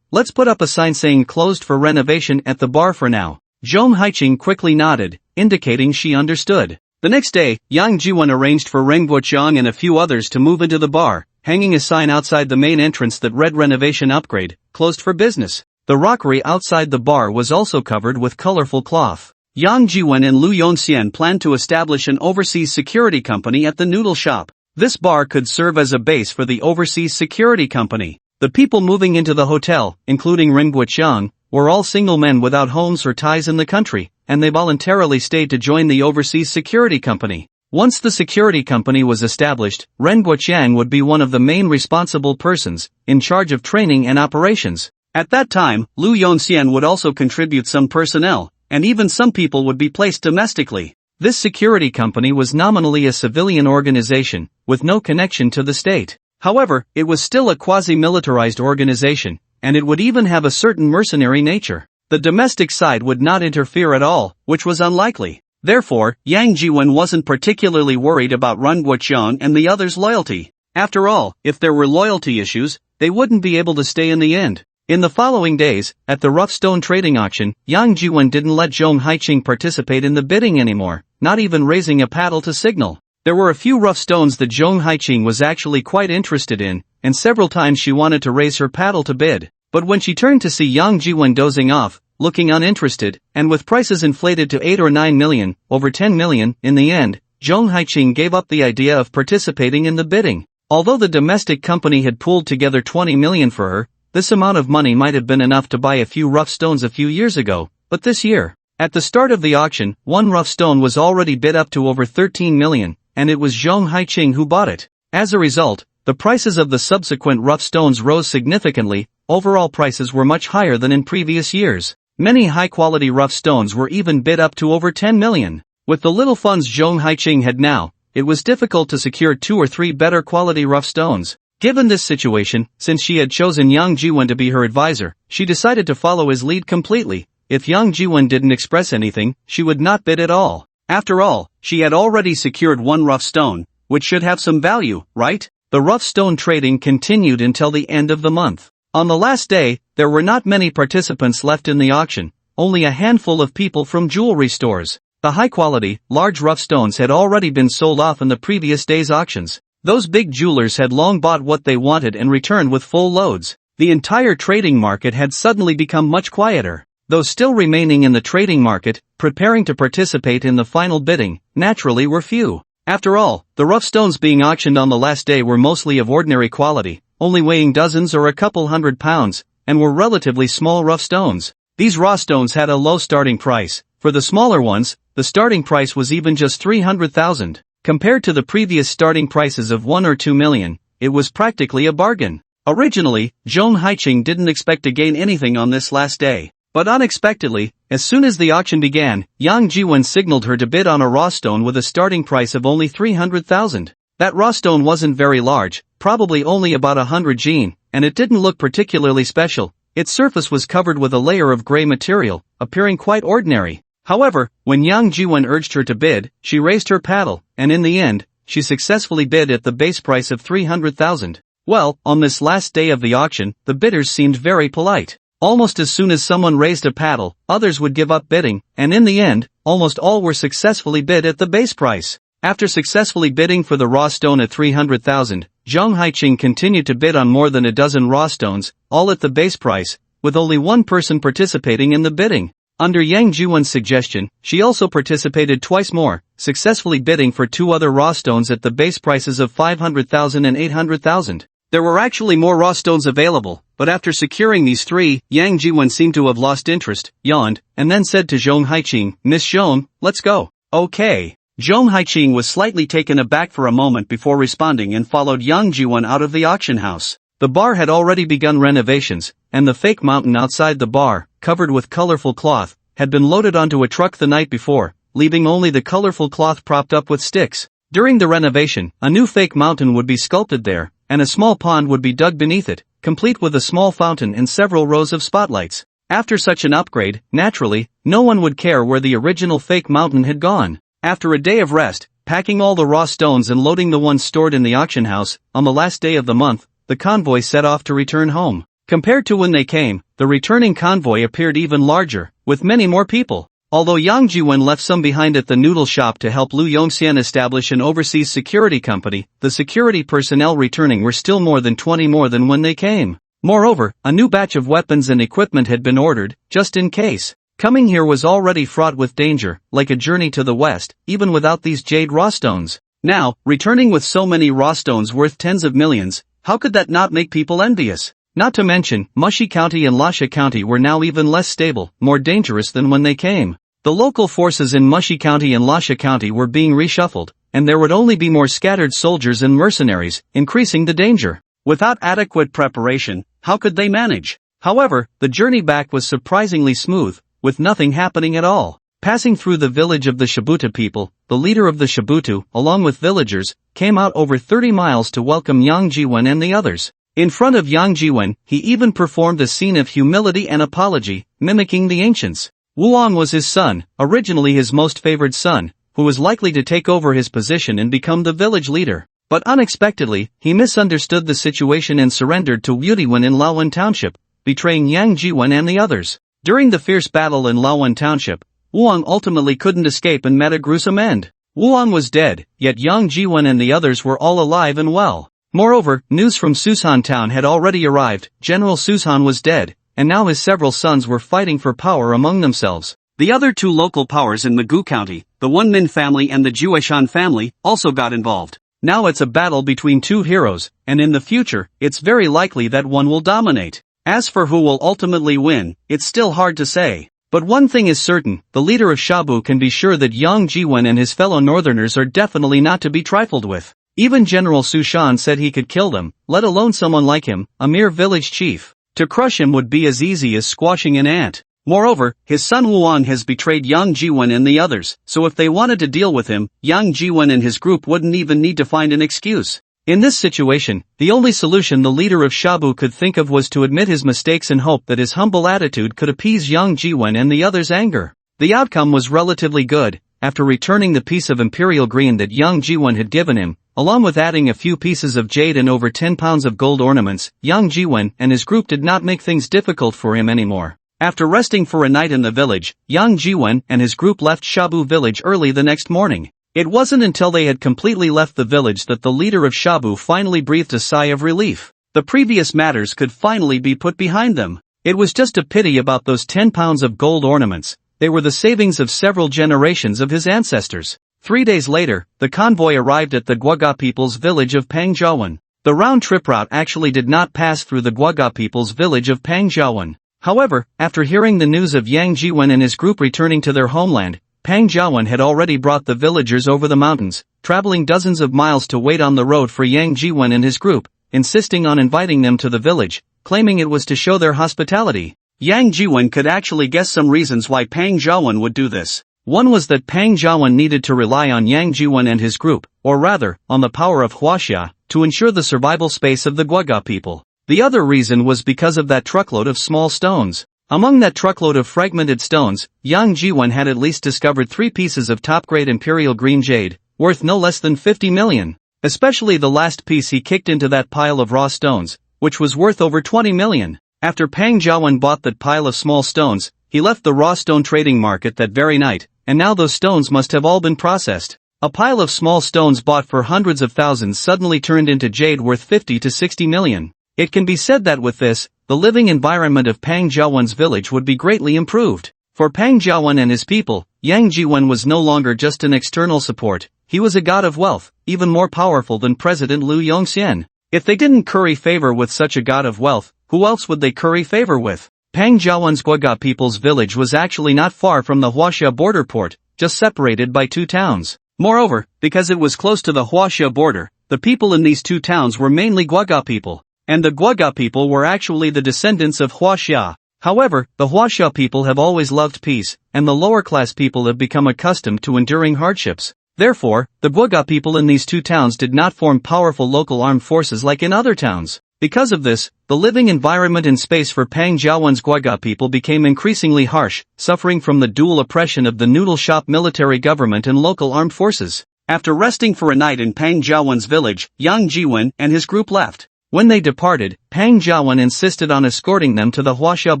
Let's put up a sign saying closed for renovation at the bar for now." Zhong Haiqing quickly nodded, indicating she understood. The next day, Yang Jiwon arranged for Reng Guoqiang and a few others to move into the bar, hanging a sign outside the main entrance that read renovation upgrade, closed for business. The rockery outside the bar was also covered with colorful cloth. Yang Jiwon and Lu Yongxian planned to establish an overseas security company at the noodle shop. This bar could serve as a base for the overseas security company. The people moving into the hotel, including Reng Guoqiang, were all single men without homes or ties in the country, and they voluntarily stayed to join the overseas security company. Once the security company was established, Ren Guoqiang would be one of the main responsible persons, in charge of training and operations. At that time, Lu Yongxian would also contribute some personnel, and even some people would be placed domestically. This security company was nominally a civilian organization, with no connection to the state. However, it was still a quasi-militarized organization, and it would even have a certain mercenary nature. The domestic side would not interfere at all, which was unlikely. Therefore, Yang Jiwon wasn't particularly worried about Ren Guoqiang and the others' loyalty. After all, if there were loyalty issues, they wouldn't be able to stay in the end. In the following days, at the rough stone trading auction, Yang Jiwon didn't let Zhong Haiqing participate in the bidding anymore, not even raising a paddle to signal. There were a few rough stones that Zhong Haiqing was actually quite interested in, and several times she wanted to raise her paddle to bid. But when she turned to see Yang Jiwon dozing off, looking uninterested, and with prices inflated to 8 or 9 million, over 10 million, in the end, Zhong Haiqing gave up the idea of participating in the bidding. Although the domestic company had pooled together 20 million for her, this amount of money might have been enough to buy a few rough stones a few years ago, but this year, at the start of the auction, one rough stone was already bid up to over 13 million, and it was Zhong Haiqing who bought it. As a result, the prices of the subsequent rough stones rose significantly. Overall prices were much higher than in previous years. Many high-quality rough stones were even bid up to over 10 million. With the little funds Zhong Haiqing had now, it was difficult to secure 2 or 3 better quality rough stones. Given this situation, since she had chosen Yang Jiwon to be her advisor, she decided to follow his lead completely. If Yang Jiwon didn't express anything, she would not bid at all. After all, she had already secured one rough stone, which should have some value, right? The rough stone trading continued until the end of the month. On the last day, there were not many participants left in the auction, only a handful of people from jewelry stores. The high-quality, large rough stones had already been sold off in the previous day's auctions. Those big jewelers had long bought what they wanted and returned with full loads. The entire trading market had suddenly become much quieter. Those still remaining in the trading market, preparing to participate in the final bidding, naturally were few. After all, the rough stones being auctioned on the last day were mostly of ordinary quality, only weighing dozens or a couple hundred pounds, and were relatively small rough stones. These raw stones had a low starting price. For the smaller ones, the starting price was even just 300,000. Compared to the previous starting prices of 1 or 2 million, it was practically a bargain. Originally, Zhong Haiqing didn't expect to gain anything on this last day. But unexpectedly, as soon as the auction began, Yang Jiwon signaled her to bid on a raw stone with a starting price of only 300,000. That raw stone wasn't very large, probably only about 100 jin, and it didn't look particularly special. Its surface was covered with a layer of gray material, appearing quite ordinary. However, when Yang Jiwon urged her to bid, she raised her paddle, and in the end, she successfully bid at the base price of 300,000. Well, on this last day of the auction, the bidders seemed very polite. Almost as soon as someone raised a paddle, others would give up bidding, and in the end, almost all were successfully bid at the base price. After successfully bidding for the raw stone at 300,000, Zhang Haiqing continued to bid on more than a dozen raw stones, all at the base price, with only one person participating in the bidding. Under Yang Jiwen's suggestion, she also participated twice more, successfully bidding for two other raw stones at the base prices of 500,000 and 800,000. There were actually more raw stones available, but after securing these three, Yang Jiwen seemed to have lost interest, yawned, and then said to Zhang Haiqing, "Miss Zhang, let's go." "Okay." Zhang Haiqing was slightly taken aback for a moment before responding and followed Yang Jiwen out of the auction house. The bar had already begun renovations, and the fake mountain outside the bar, covered with colorful cloth, had been loaded onto a truck the night before, leaving only the colorful cloth propped up with sticks. During the renovation, a new fake mountain would be sculpted there, and a small pond would be dug beneath it, complete with a small fountain and several rows of spotlights. After such an upgrade, naturally, no one would care where the original fake mountain had gone. After a day of rest, packing all the raw stones and loading the ones stored in the auction house, on the last day of the month, the convoy set off to return home. Compared to when they came, the returning convoy appeared even larger, with many more people. Although Yang Jiwen left some behind at the noodle shop to help Liu Yongxian establish an overseas security company, the security personnel returning were still more than 20 more than when they came. Moreover, a new batch of weapons and equipment had been ordered, just in case. Coming here was already fraught with danger, like a journey to the west, even without these jade raw stones. Now, returning with so many raw stones worth tens of millions, how could that not make people envious? Not to mention, Mushi County and Lasha County were now even less stable, more dangerous than when they came. The local forces in Mushi County and Lasha County were being reshuffled, and there would only be more scattered soldiers and mercenaries, increasing the danger. Without adequate preparation, how could they manage? However, the journey back was surprisingly smooth, with nothing happening at all. Passing through the village of the Shibuta people, the leader of the Shibutu, along with villagers, came out over 30 miles to welcome Yang Jiwen and the others. In front of Yang Jiwen, he even performed a scene of humility and apology, mimicking the ancients. Wuan was his son, originally his most favored son, who was likely to take over his position and become the village leader. But unexpectedly, he misunderstood the situation and surrendered to Wudiwen in Laowen Township, betraying Yang Jiwen and the others. During the fierce battle in Laowen Township, Wuan ultimately couldn't escape and met a gruesome end. Wuan was dead, yet Yang Jiwen and the others were all alive and well. Moreover, news from Susan town had already arrived. General Susan was dead, and now his several sons were fighting for power among themselves. The other two local powers in Mugu County, the Wunmin family and the Jueshan family, also got involved. Now it's a battle between two heroes, and in the future, it's very likely that one will dominate. As for who will ultimately win, it's still hard to say. But one thing is certain, the leader of Shabu can be sure that Yang Jiwen and his fellow northerners are definitely not to be trifled with. Even General Sushan said he could kill them, let alone someone like him, a mere village chief. To crush him would be as easy as squashing an ant. Moreover, his son Wuan has betrayed Yang Jiwen and the others, so if they wanted to deal with him, Yang Jiwen and his group wouldn't even need to find an excuse. In this situation, the only solution the leader of Shabu could think of was to admit his mistakes and hope that his humble attitude could appease Yang Jiwen and the others' anger. The outcome was relatively good. After returning the piece of imperial green that Yang Jiwen had given him, along with adding a few pieces of jade and over 10 pounds of gold ornaments, Yang Jiwen and his group did not make things difficult for him anymore. After resting for a night in the village, Yang Jiwen and his group left Shabu village early the next morning. It wasn't until they had completely left the village that the leader of Shabu finally breathed a sigh of relief. The previous matters could finally be put behind them. It was just a pity about those 10 pounds of gold ornaments. They were the savings of several generations of his ancestors. 3 days later, the convoy arrived at the Guaga people's village of Pangjiawan. The round-trip route actually did not pass through the Guaga people's village of Pangjiawan. However, after hearing the news of Yang Jiwen and his group returning to their homeland, Pangjiawan had already brought the villagers over the mountains, traveling dozens of miles to wait on the road for Yang Jiwen and his group, insisting on inviting them to the village, claiming it was to show their hospitality. Yang Jiwen could actually guess some reasons why Pangjiawan would do this. One was that Pangjiawan needed to rely on Yang Jiwen and his group, or rather, on the power of Huaxia, to ensure the survival space of the Guaga people. The other reason was because of that truckload of small stones. Among that truckload of fragmented stones, Yang Jiwen had at least discovered 3 pieces of top-grade imperial green jade, worth no less than 50 million. Especially the last piece he kicked into that pile of raw stones, which was worth over 20 million. After Pang Jiawen bought that pile of small stones, he left the raw stone trading market that very night, and now those stones must have all been processed. A pile of small stones bought for hundreds of thousands suddenly turned into jade worth 50 to 60 million. It can be said that with this, the living environment of Pang Jiawen's village would be greatly improved. For Pang Jiawen and his people, Yang Jiwen was no longer just an external support, he was a god of wealth, even more powerful than President Liu Yongxian. If they didn't curry favor with such a god of wealth, who else would they curry favor with? Pang Jiawen's Guoga people's village was actually not far from the Huaxia border port, just separated by 2 towns. Moreover, because it was close to the Huaxia border, the people in these 2 towns were mainly Guoga people. And the Guoga people were actually the descendants of Huaxia. However, the Huaxia people have always loved peace, and the lower-class people have become accustomed to enduring hardships. Therefore, the Guoga people in these 2 towns did not form powerful local armed forces like in other towns. Because of this, the living environment and space for Pang Jiawen's Guoga people became increasingly harsh, suffering from the dual oppression of the noodle shop military government and local armed forces. After resting for a night in Pang Jiawen's village, Yang Jiwen and his group left. When they departed, Pang Jiawen insisted on escorting them to the Huaxia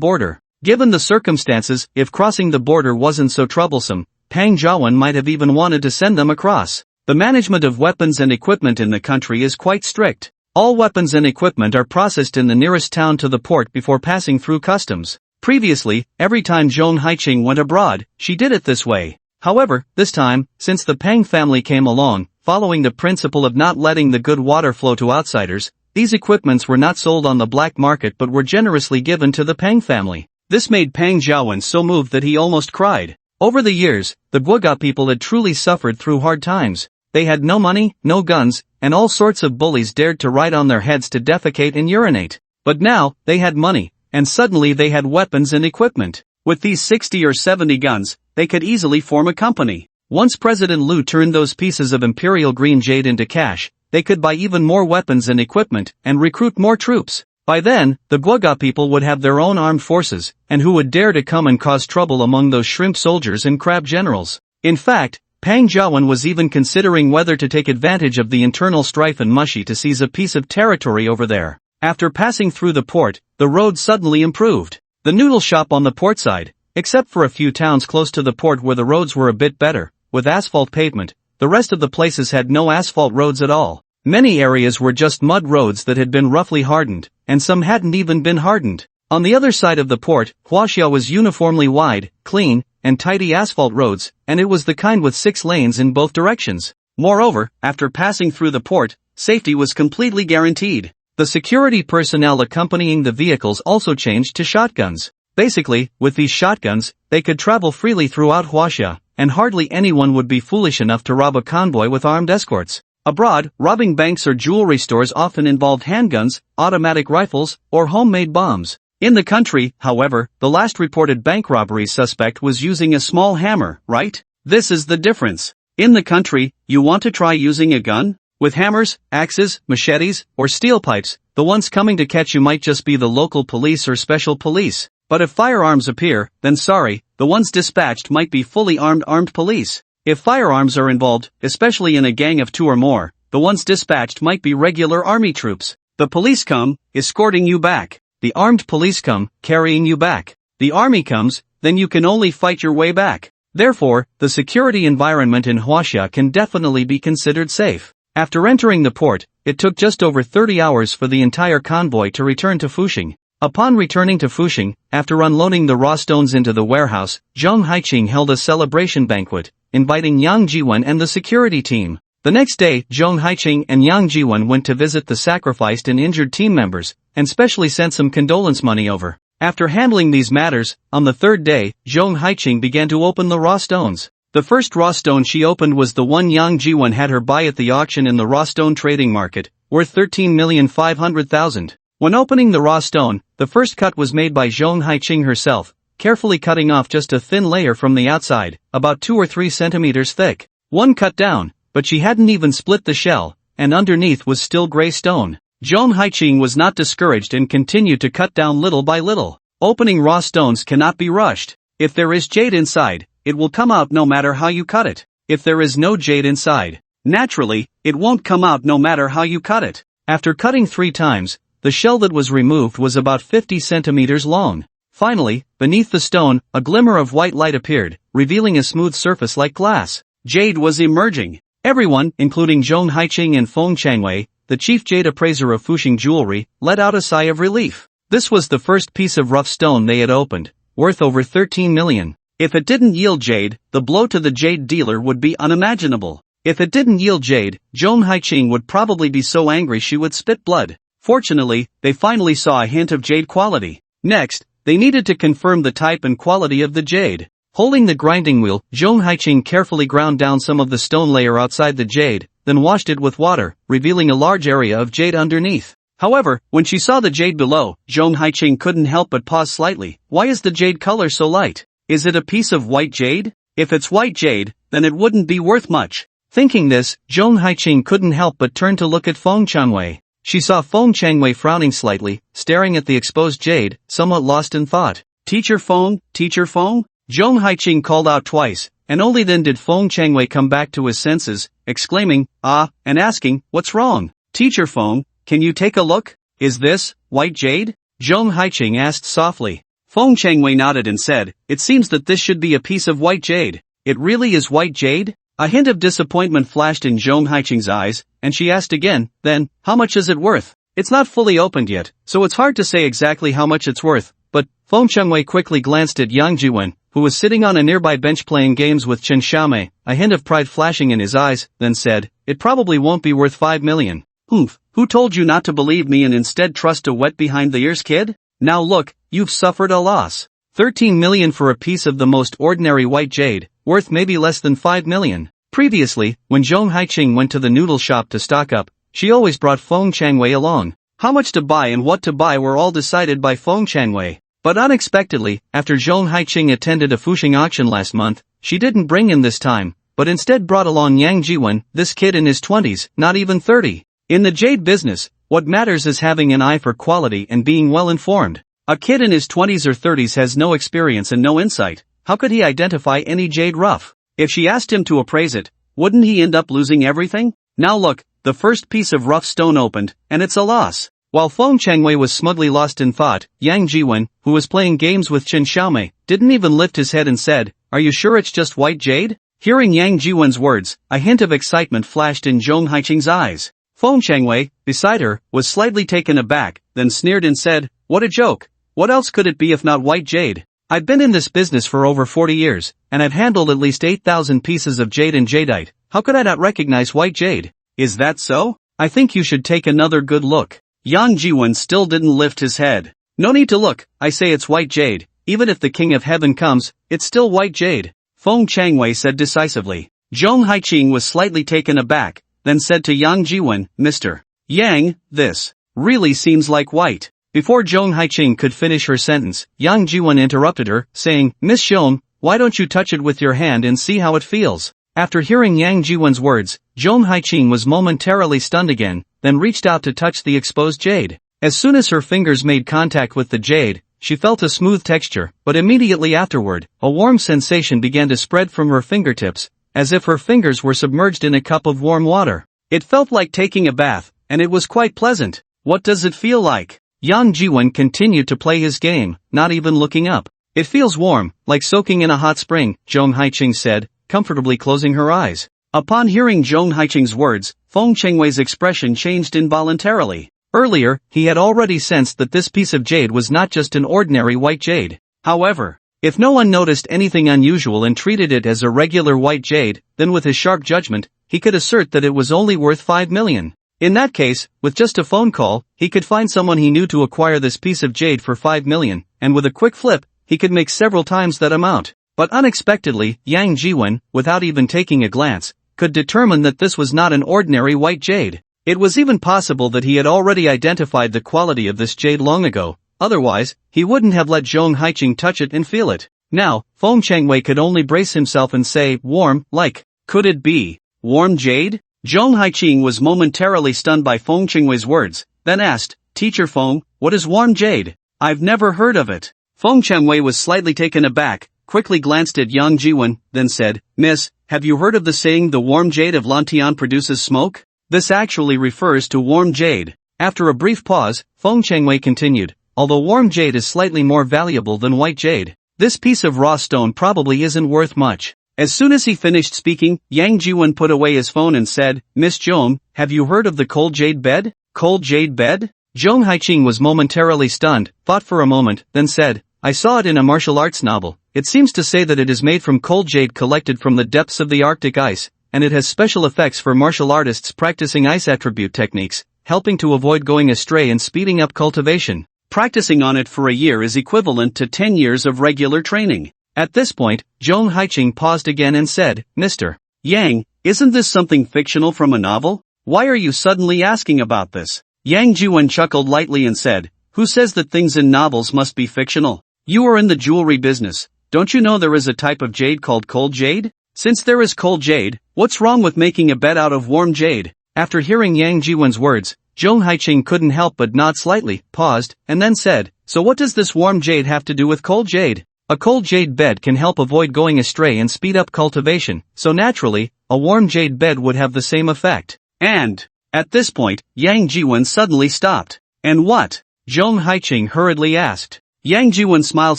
border. Given the circumstances, if crossing the border wasn't so troublesome, Pang Jiawen might have even wanted to send them across. The management of weapons and equipment in the country is quite strict. All weapons and equipment are processed in the nearest town to the port before passing through customs. Previously, every time Zhong Haiqing went abroad, she did it this way. However, this time, since the Pang family came along, following the principle of not letting the good water flow to outsiders, these equipments were not sold on the black market but were generously given to the Pang family. This made Pang Jiawen so moved that he almost cried. Over the years, the Guoga people had truly suffered through hard times. They had no money, no guns, and all sorts of bullies dared to ride on their heads to defecate and urinate. But now, they had money, and suddenly they had weapons and equipment. With these 60 or 70 guns, they could easily form a company. Once President Liu turned those pieces of imperial green jade into cash, they could buy even more weapons and equipment, and recruit more troops. By then, the Guoga people would have their own armed forces, and who would dare to come and cause trouble among those shrimp soldiers and crab generals? In fact, Pang Jiawen was even considering whether to take advantage of the internal strife and mushy to seize a piece of territory over there. After passing through the port, the road suddenly improved. The noodle shop on the port side, except for a few towns close to the port where the roads were a bit better, with asphalt pavement, the rest of the places had no asphalt roads at all. Many areas were just mud roads that had been roughly hardened, and some hadn't even been hardened. On the other side of the port, Huaxia was uniformly wide, clean, and tidy asphalt roads, and it was the kind with 6 lanes in both directions. Moreover, after passing through the port, safety was completely guaranteed. The security personnel accompanying the vehicles also changed to shotguns. Basically, with these shotguns, they could travel freely throughout Huaxia, and hardly anyone would be foolish enough to rob a convoy with armed escorts. Abroad, robbing banks or jewelry stores often involved handguns, automatic rifles, or homemade bombs. In the country, however, the last reported bank robbery suspect was using a small hammer, right? This is the difference. In the country, you want to try using a gun? With hammers, axes, machetes, or steel pipes, the ones coming to catch you might just be the local police or special police. But if firearms appear, then sorry, the ones dispatched might be fully armed police. If firearms are involved, especially in a gang of 2 or more, the ones dispatched might be regular army troops. The police come, escorting you back. The armed police come, carrying you back. The army comes, then you can only fight your way back. Therefore, the security environment in Huaxia can definitely be considered safe. After entering the port, it took just over 30 hours for the entire convoy to return to Fuxing. Upon returning to Fuxing, after unloading the raw stones into the warehouse, Zhong Haiqing held a celebration banquet, inviting Yang Jiwen and the security team. The next day, Zhong Haiqing and Yang Jiwen went to visit the sacrificed and injured team members, and specially sent some condolence money over. After handling these matters, on the 3rd day, Zhong Haiqing began to open the raw stones. The first raw stone she opened was the one Yang Jiwen had her buy at the auction in the raw stone trading market, worth 13,500,000. When opening the raw stone, the first cut was made by Zhong Haiqing herself, carefully cutting off just a thin layer from the outside, about 2 or 3 centimeters thick. One cut down, but she hadn't even split the shell, and underneath was still gray stone. Zhong Haiqing was not discouraged and continued to cut down little by little. Opening raw stones cannot be rushed. If there is jade inside, it will come out no matter how you cut it. If there is no jade inside, Naturally, it won't come out no matter how you cut it. After cutting 3 times, the shell that was removed was about 50 centimeters long. Finally, beneath the stone, a glimmer of white light appeared, revealing a smooth surface like glass. Jade was emerging. Everyone, including Zhong Haiqing and Feng Changwei, the chief jade appraiser of Fuxing Jewelry, let out a sigh of relief. This was the first piece of rough stone they had opened, worth over 13 million. If it didn't yield jade, the blow to the jade dealer would be unimaginable. If it didn't yield jade, Zhong Haiqing would probably be so angry she would spit blood. Fortunately, they finally saw a hint of jade quality. Next, they needed to confirm the type and quality of the jade. Holding the grinding wheel, Zhong Haiqing carefully ground down some of the stone layer outside the jade, then washed it with water, revealing a large area of jade underneath. However, when she saw the jade below, Zhong Haiqing couldn't help but pause slightly. Why is the jade color so light? Is it a piece of white jade? If it's white jade, then it wouldn't be worth much. Thinking this, Zhong Haiqing couldn't help but turn to look at Feng Changwei. She saw Feng Changwei frowning slightly, staring at the exposed jade, somewhat lost in thought. Teacher Feng? Zhong Haiqing called out twice, and only then did Feng Changwei come back to his senses, exclaiming, "Ah," and asking, "What's wrong? Teacher Feng, can you take a look? Is this white jade?" Zhong Haiqing asked softly. Feng Changwei nodded and said, "It seems that this should be a piece of white jade." "It really is white jade?" A hint of disappointment flashed in Zhong Haiqing's eyes, and she asked again, "Then, how much is it worth?" "It's not fully opened yet, so it's hard to say exactly how much it's worth, but..." Feng Changwei quickly glanced at Yang Jiwen, who was sitting on a nearby bench playing games with Chen Xiaomei, a hint of pride flashing in his eyes, then said, "It probably won't be worth 5 million. "Humph, who told you not to believe me and instead trust a wet behind the ears kid? Now look, you've suffered a loss. 13 million for a piece of the most ordinary white jade, worth maybe less than 5 million. Previously, when Zhong Haiqing went to the noodle shop to stock up, she always brought Feng Changwei along. How much to buy and what to buy were all decided by Feng Changwei. But unexpectedly, after Zhong Haiqing attended a Fuxing auction last month, she didn't bring him this time, but instead brought along Yang Jiwen, this kid in his 20s, not even 30. In the jade business, what matters is having an eye for quality and being well informed. A kid in his 20s or 30s has no experience and no insight. How could he identify any jade rough? If she asked him to appraise it, wouldn't he end up losing everything? Now look, the first piece of rough stone opened, and it's a loss. While Feng Changwei was smugly lost in thought, Yang Jiwen, who was playing games with Chen Xiaomei, didn't even lift his head and said, "Are you sure it's just white jade?" Hearing Yang Jiwen's words, a hint of excitement flashed in Zhong Haiqing's eyes. Feng Changwei, beside her, was slightly taken aback, then sneered and said, "What a joke. What else could it be if not white jade? I've been in this business for over 40 years, and I've handled at least 8,000 pieces of jade and jadeite. How could I not recognize white jade?" "Is that so? I think you should take another good look." Yang Jiwen still didn't lift his head. "No need to look, I say it's white jade. Even if the King of Heaven comes, it's still white jade," Feng Changwei said decisively. Zhong Haiqing was slightly taken aback, then said to Yang Jiwen, "Mr. Yang, this really seems like white." Before Zhong Haiqing could finish her sentence, Yang Jiwen interrupted her, saying, "Miss Xiong, why don't you touch it with your hand and see how it feels?" After hearing Yang Jiwen's words, Zhong Haiqing was momentarily stunned again, then reached out to touch the exposed jade. As soon as her fingers made contact with the jade, she felt a smooth texture, but immediately afterward, a warm sensation began to spread from her fingertips, as if her fingers were submerged in a cup of warm water. It felt like taking a bath, and it was quite pleasant. "What does it feel like?" Yang Jiwen continued to play his game, not even looking up. "It feels warm, like soaking in a hot spring," Zhong Haiqing said, comfortably closing her eyes. Upon hearing Zhong Haiqing's words, Feng Changwei's expression changed involuntarily. Earlier, he had already sensed that this piece of jade was not just an ordinary white jade. However, if no one noticed anything unusual and treated it as a regular white jade, then with his sharp judgment, he could assert that it was only worth 5 million. In that case, with just a phone call, he could find someone he knew to acquire this piece of jade for 5 million, and with a quick flip, he could make several times that amount. But unexpectedly, Yang Jiwen, without even taking a glance, could determine that this was not an ordinary white jade. It was even possible that he had already identified the quality of this jade long ago, otherwise, he wouldn't have let Zhong Haiqing touch it and feel it. Now, Feng Changwei could only brace himself and say, "Warm, like, could it be warm jade?" Zhong Haiqing was momentarily stunned by Feng Changwei's words, then asked, "Teacher Feng, what is warm jade? I've never heard of it." Feng Changwei was slightly taken aback, quickly glanced at Yang Jiwon, then said, "Miss, have you heard of the saying the warm jade of Lantian produces smoke? This actually refers to warm jade." After a brief pause, Feng Changwei continued, "Although warm jade is slightly more valuable than white jade, this piece of raw stone probably isn't worth much." As soon as he finished speaking, Yang Jiwon put away his phone and said, "Miss Jong, have you heard of the cold jade bed?" "Cold jade bed?" Zhong Haiqing was momentarily stunned, thought for a moment, then said, "I saw it in a martial arts novel. It seems to say that it is made from cold jade collected from the depths of the Arctic ice, and it has special effects for martial artists practicing ice attribute techniques, helping to avoid going astray and speeding up cultivation. Practicing on it for a year is equivalent to 10 years of regular training." At this point, Zhong Haiqing paused again and said, "Mr. Yang, isn't this something fictional from a novel? Why are you suddenly asking about this?" Yang Jiwon chuckled lightly and said, "Who says that things in novels must be fictional? You are in the jewelry business. Don't you know there is a type of jade called cold jade? Since there is cold jade, what's wrong with making a bed out of warm jade?" After hearing Yang Jiwon's words, Zhong Haiqing couldn't help but nod slightly, paused, and then said, "So what does this warm jade have to do with cold jade?" "A cold jade bed can help avoid going astray and speed up cultivation, so naturally, a warm jade bed would have the same effect." And at this point, Yang Jiwon suddenly stopped. "And what?" Zhong Haiqing hurriedly asked. Yang Jiwon smiled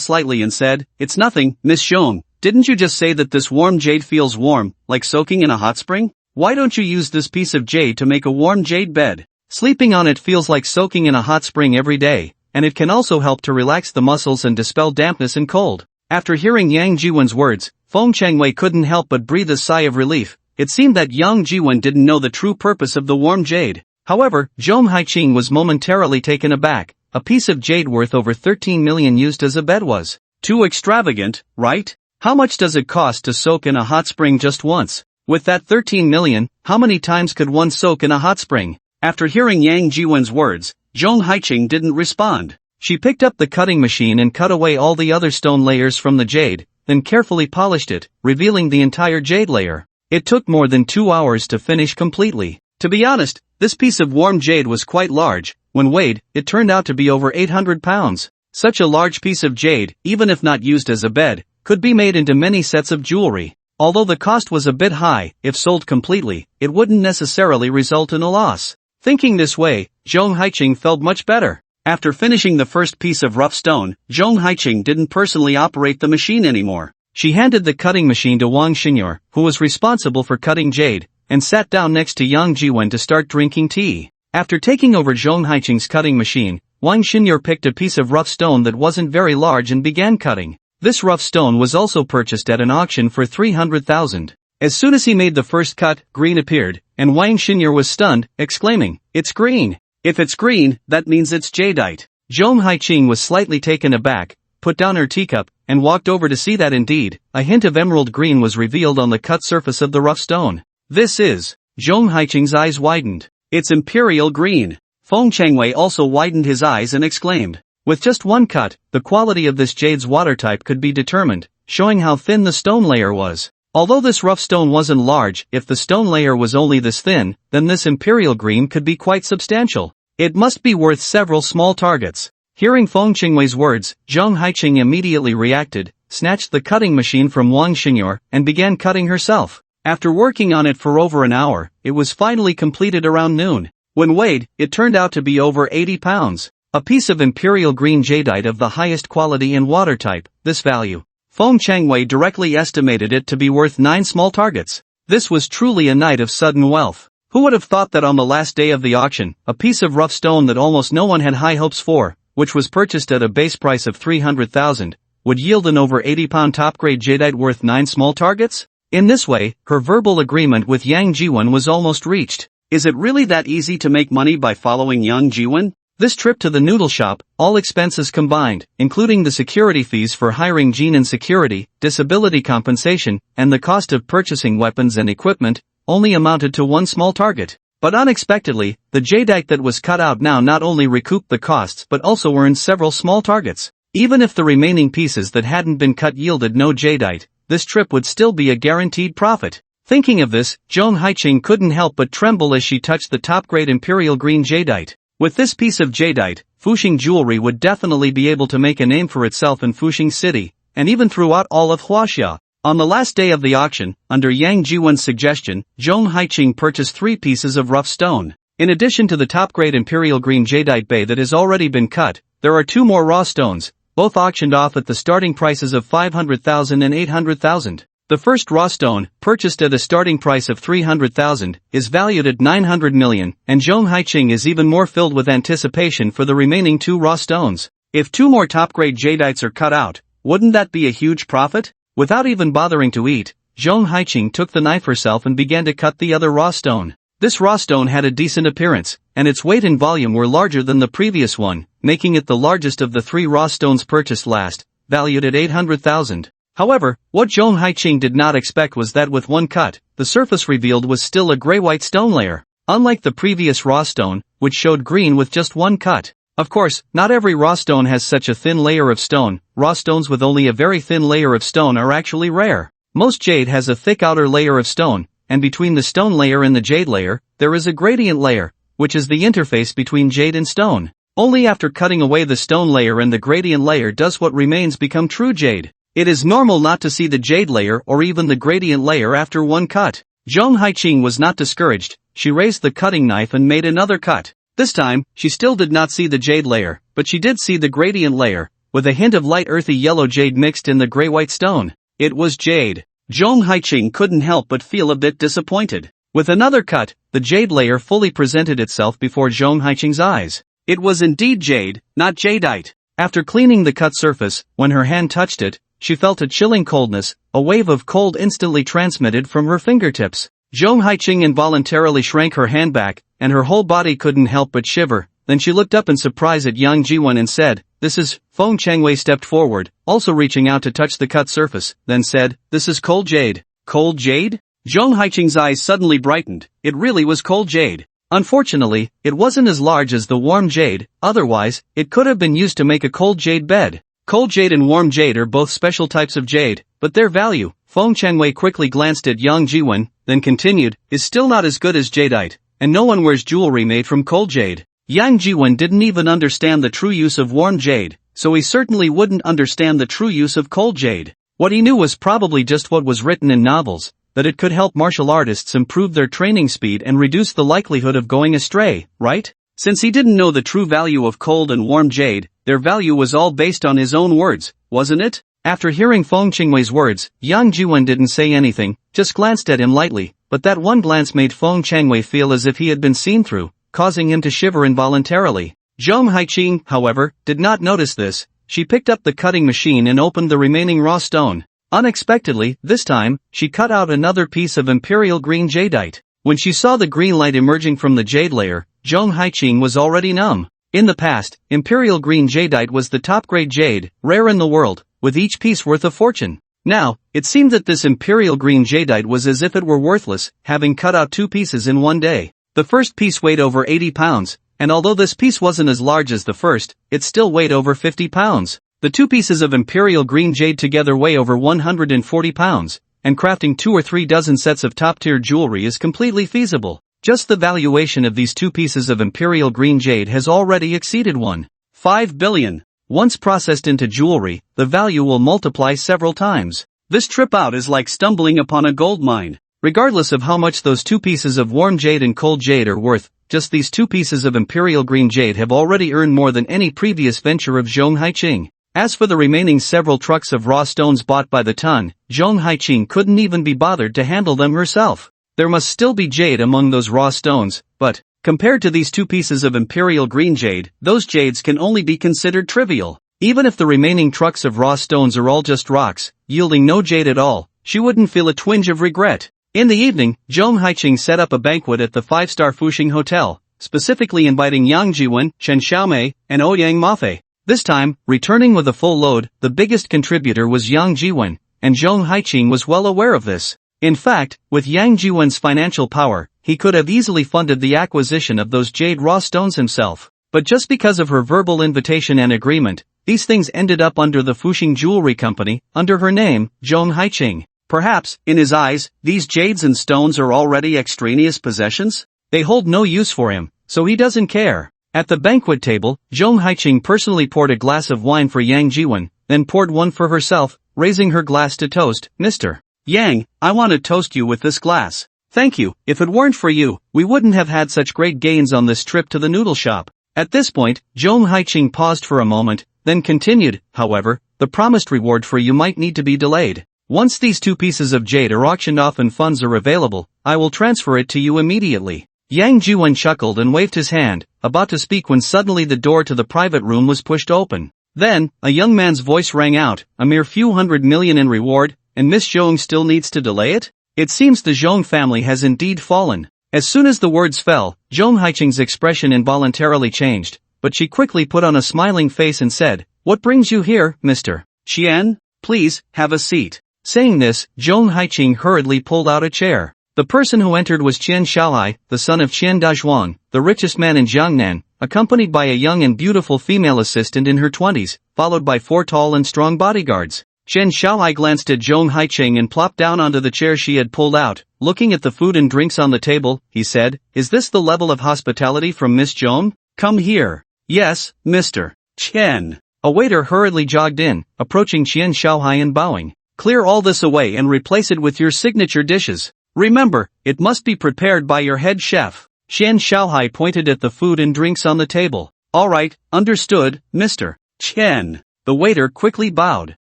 slightly and said, "It's nothing, Miss Zhong. Didn't you just say that this warm jade feels warm, like soaking in a hot spring? Why don't you use this piece of jade to make a warm jade bed? Sleeping on it feels like soaking in a hot spring every day, and it can also help to relax the muscles and dispel dampness and cold." After hearing Yang Jiwon's words, Feng Changwei couldn't help but breathe a sigh of relief. It seemed that Yang Jiwon didn't know the true purpose of the warm jade. However, Zhong Haiqing was momentarily taken aback. A piece of jade worth over 13 million used as a bed was too extravagant, right? How much does it cost to soak in a hot spring just once? With that 13 million, how many times could one soak in a hot spring? After hearing Yang Jiwon's words, Zhong Haiqing didn't respond. She picked up the cutting machine and cut away all the other stone layers from the jade, then carefully polished it, revealing the entire jade layer. It took more than 2 hours to finish completely. To be honest, this piece of warm jade was quite large. When weighed, it turned out to be over 800 pounds. Such a large piece of jade, even if not used as a bed, could be made into many sets of jewelry. Although the cost was a bit high, if sold completely, it wouldn't necessarily result in a loss. Thinking this way, Zhong Haiqing felt much better. After finishing the first piece of rough stone, Zhong Haiqing didn't personally operate the machine anymore. She handed the cutting machine to Wang Xinyor, who was responsible for cutting jade, and sat down next to Yang Jiwon to start drinking tea. After taking over Zhong Haiqing's cutting machine, Wang Xinyor picked a piece of rough stone that wasn't very large and began cutting. This rough stone was also purchased at an auction for 300,000. As soon as he made the first cut, green appeared, and Wang Xinyor was stunned, exclaiming, "It's green! If it's green, that means it's jadeite." Zhong Haiqing was slightly taken aback, put down her teacup, and walked over to see that indeed, a hint of emerald green was revealed on the cut surface of the rough stone. "This is..." Zhong Haiqing's eyes widened. "It's imperial green." Feng Changwei also widened his eyes and exclaimed. With just one cut, the quality of this jade's water type could be determined, showing how thin the stone layer was. Although this rough stone wasn't large, if the stone layer was only this thin, then this imperial green could be quite substantial. It must be worth several small targets. Hearing Feng Changwei's words, Zhong Haiqing immediately reacted, snatched the cutting machine from Wang Xinyor, and began cutting herself. After working on it for over an hour, it was finally completed around noon. When weighed, it turned out to be over 80 pounds. A piece of imperial green jadeite of the highest quality and water type. This value, Feng Changwei directly estimated it to be worth 9 small targets. This was truly a night of sudden wealth. Who would have thought that on the last day of the auction, a piece of rough stone that almost no one had high hopes for, which was purchased at a base price of 300,000, would yield an over 80-pound top-grade jadeite worth 9 small targets? In this way, her verbal agreement with Yang Jiwon was almost reached. Is it really that easy to make money by following Yang Jiwon? This trip to the noodle shop, all expenses combined, including the security fees for hiring Jean and security, disability compensation, and the cost of purchasing weapons and equipment, only amounted to 1 small target. But unexpectedly, the jadeite that was cut out now not only recouped the costs but also earned several small targets. Even if the remaining pieces that hadn't been cut yielded no jadeite, this trip would still be a guaranteed profit. Thinking of this, Zhong Haiqing couldn't help but tremble as she touched the top-grade imperial green jadeite. With this piece of jadeite, Fuxing Jewelry would definitely be able to make a name for itself in Fuxing City, and even throughout all of Huaxia. On the last day of the auction, under Yang Jiwen's suggestion, Zhong Haiqing purchased 3 pieces of rough stone. In addition to the top-grade imperial green jadeite bay that has already been cut, there are 2 more raw stones, both auctioned off at the starting prices of 500,000 and 800,000. The first raw stone, purchased at a starting price of 300,000, is valued at 900 million, and Zhong Haiqing is even more filled with anticipation for the remaining 2 raw stones. If 2 more top-grade jadeites are cut out, wouldn't that be a huge profit? Without even bothering to eat, Zhong Haiqing took the knife herself and began to cut the other raw stone. This raw stone had a decent appearance, and its weight and volume were larger than the previous one, making it the largest of the 3 raw stones purchased last, valued at 800,000. However, what Zhong Haiqing did not expect was that with one cut, the surface revealed was still a gray-white stone layer. Unlike the previous raw stone, which showed green with just one cut. Of course, not every raw stone has such a thin layer of stone. Raw stones with only a very thin layer of stone are actually rare. Most jade has a thick outer layer of stone, and between the stone layer and the jade layer, there is a gradient layer, which is the interface between jade and stone. Only after cutting away the stone layer and the gradient layer does what remains become true jade. It is normal not to see the jade layer or even the gradient layer after one cut. Zhong Haiqing was not discouraged. She raised the cutting knife and made another cut. This time, she still did not see the jade layer, but she did see the gradient layer, with a hint of light earthy yellow jade mixed in the gray-white stone. It was jade. Zhong Haiqing couldn't help but feel a bit disappointed. With another cut, the jade layer fully presented itself before Zhong Haiqing's eyes. It was indeed jade, not jadeite. After cleaning the cut surface, when her hand touched it, she felt a chilling coldness, a wave of cold instantly transmitted from her fingertips. Zhong Haiqing involuntarily shrank her hand back, and her whole body couldn't help but shiver. Then she looked up in surprise at Yang Jiwen and said, "This is..." Feng Changwei stepped forward, also reaching out to touch the cut surface, then said, "This is cold jade." Cold jade? Zhong Haiqing's eyes suddenly brightened. It really was cold jade. Unfortunately, it wasn't as large as the warm jade, otherwise, it could have been used to make a cold jade bed. Cold jade and warm jade are both special types of jade, but their value, Feng Changwei quickly glanced at Yang Jiwen, then continued, is still not as good as jadeite, and no one wears jewelry made from cold jade. Yang Jiwen didn't even understand the true use of warm jade, so he certainly wouldn't understand the true use of cold jade. What he knew was probably just what was written in novels, that it could help martial artists improve their training speed and reduce the likelihood of going astray, right? Since he didn't know the true value of cold and warm jade, their value was all based on his own words, wasn't it? After hearing Feng Changwei's words, Yang Jiwen didn't say anything, just glanced at him lightly, but that one glance made Feng Changwei feel as if he had been seen through, causing him to shiver involuntarily. Zhong Haiqing, however, did not notice this. She picked up the cutting machine and opened the remaining raw stone. Unexpectedly, this time, she cut out another piece of imperial green jadeite. When she saw the green light emerging from the jade layer, Zhong Haiqing was already numb. In the past, imperial green jadeite was the top-grade jade, rare in the world, with each piece worth a fortune. Now, it seemed that this imperial green jadeite was as if it were worthless, having cut out 2 pieces in one day. The first piece weighed over 80 pounds, and although this piece wasn't as large as the first, it still weighed over 50 pounds. The 2 pieces of imperial green jade together weigh over 140 pounds, and crafting 2 or 3 dozen sets of top-tier jewelry is completely feasible. Just the valuation of these 2 pieces of imperial green jade has already exceeded 1.5 billion. Once processed into jewelry, the value will multiply several times. This trip out is like stumbling upon a gold mine. Regardless of how much those 2 pieces of warm jade and cold jade are worth, just these 2 pieces of imperial green jade have already earned more than any previous venture of Zhong Haiqing. As for the remaining several trucks of raw stones bought by the ton, Zhong Haiqing couldn't even be bothered to handle them herself. There must still be jade among those raw stones, but, compared to these 2 pieces of imperial green jade, those jades can only be considered trivial. Even if the remaining trucks of raw stones are all just rocks, yielding no jade at all, she wouldn't feel a twinge of regret. In the evening, Zhong Haiqing set up a banquet at the 5-star Fuxing Hotel, specifically inviting Yang Jiwen, Chen Xiaomei, and Ouyang Mafei. This time, returning with a full load, the biggest contributor was Yang Jiwen, and Zhong Haiqing was well aware of this. In fact, with Yang Jiwen's financial power, he could have easily funded the acquisition of those jade raw stones himself. But just because of her verbal invitation and agreement, these things ended up under the Fuxing Jewelry Company, under her name, Zhong Haiqing. Perhaps, in his eyes, these jades and stones are already extraneous possessions? They hold no use for him, so he doesn't care. At the banquet table, Zhong Haiqing personally poured a glass of wine for Yang Jiwen, then poured one for herself, raising her glass to toast. Mr. Yang, I want to toast you with this glass. Thank you. If it weren't for you, we wouldn't have had such great gains on this trip to the noodle shop. At this point, Zhong Haiqing paused for a moment, then continued, however, the promised reward for you might need to be delayed. Once these 2 pieces of jade are auctioned off and funds are available, I will transfer it to you immediately. Yang Juwen chuckled and waved his hand, about to speak when suddenly the door to the private room was pushed open. Then, a young man's voice rang out, a mere few hundred million in reward, and Miss Zhong still needs to delay it? It seems the Zhong family has indeed fallen. As soon as the words fell, Zhong Haiqing's expression involuntarily changed, but she quickly put on a smiling face and said, "What brings you here, Mr. Qian? Please, have a seat." Saying this, Zhong Haiqing hurriedly pulled out a chair. The person who entered was Qian Shaohai, the son of Qian Dazhuang, the richest man in Jiangnan, accompanied by a young and beautiful female assistant in her 20s, followed by 4 tall and strong bodyguards. Qian Shaohai glanced at Zhong Haiqing and plopped down onto the chair she had pulled out. Looking at the food and drinks on the table, he said, "Is this the level of hospitality from Miss Zhong? Come here." "Yes, Mr. Qian." A waiter hurriedly jogged in, approaching Qian Shaohai and bowing. "Clear all this away and replace it with your signature dishes. Remember, it must be prepared by your head chef." Qian Shaohai pointed at the food and drinks on the table. "All right, understood, Mr. Qian." The waiter quickly bowed.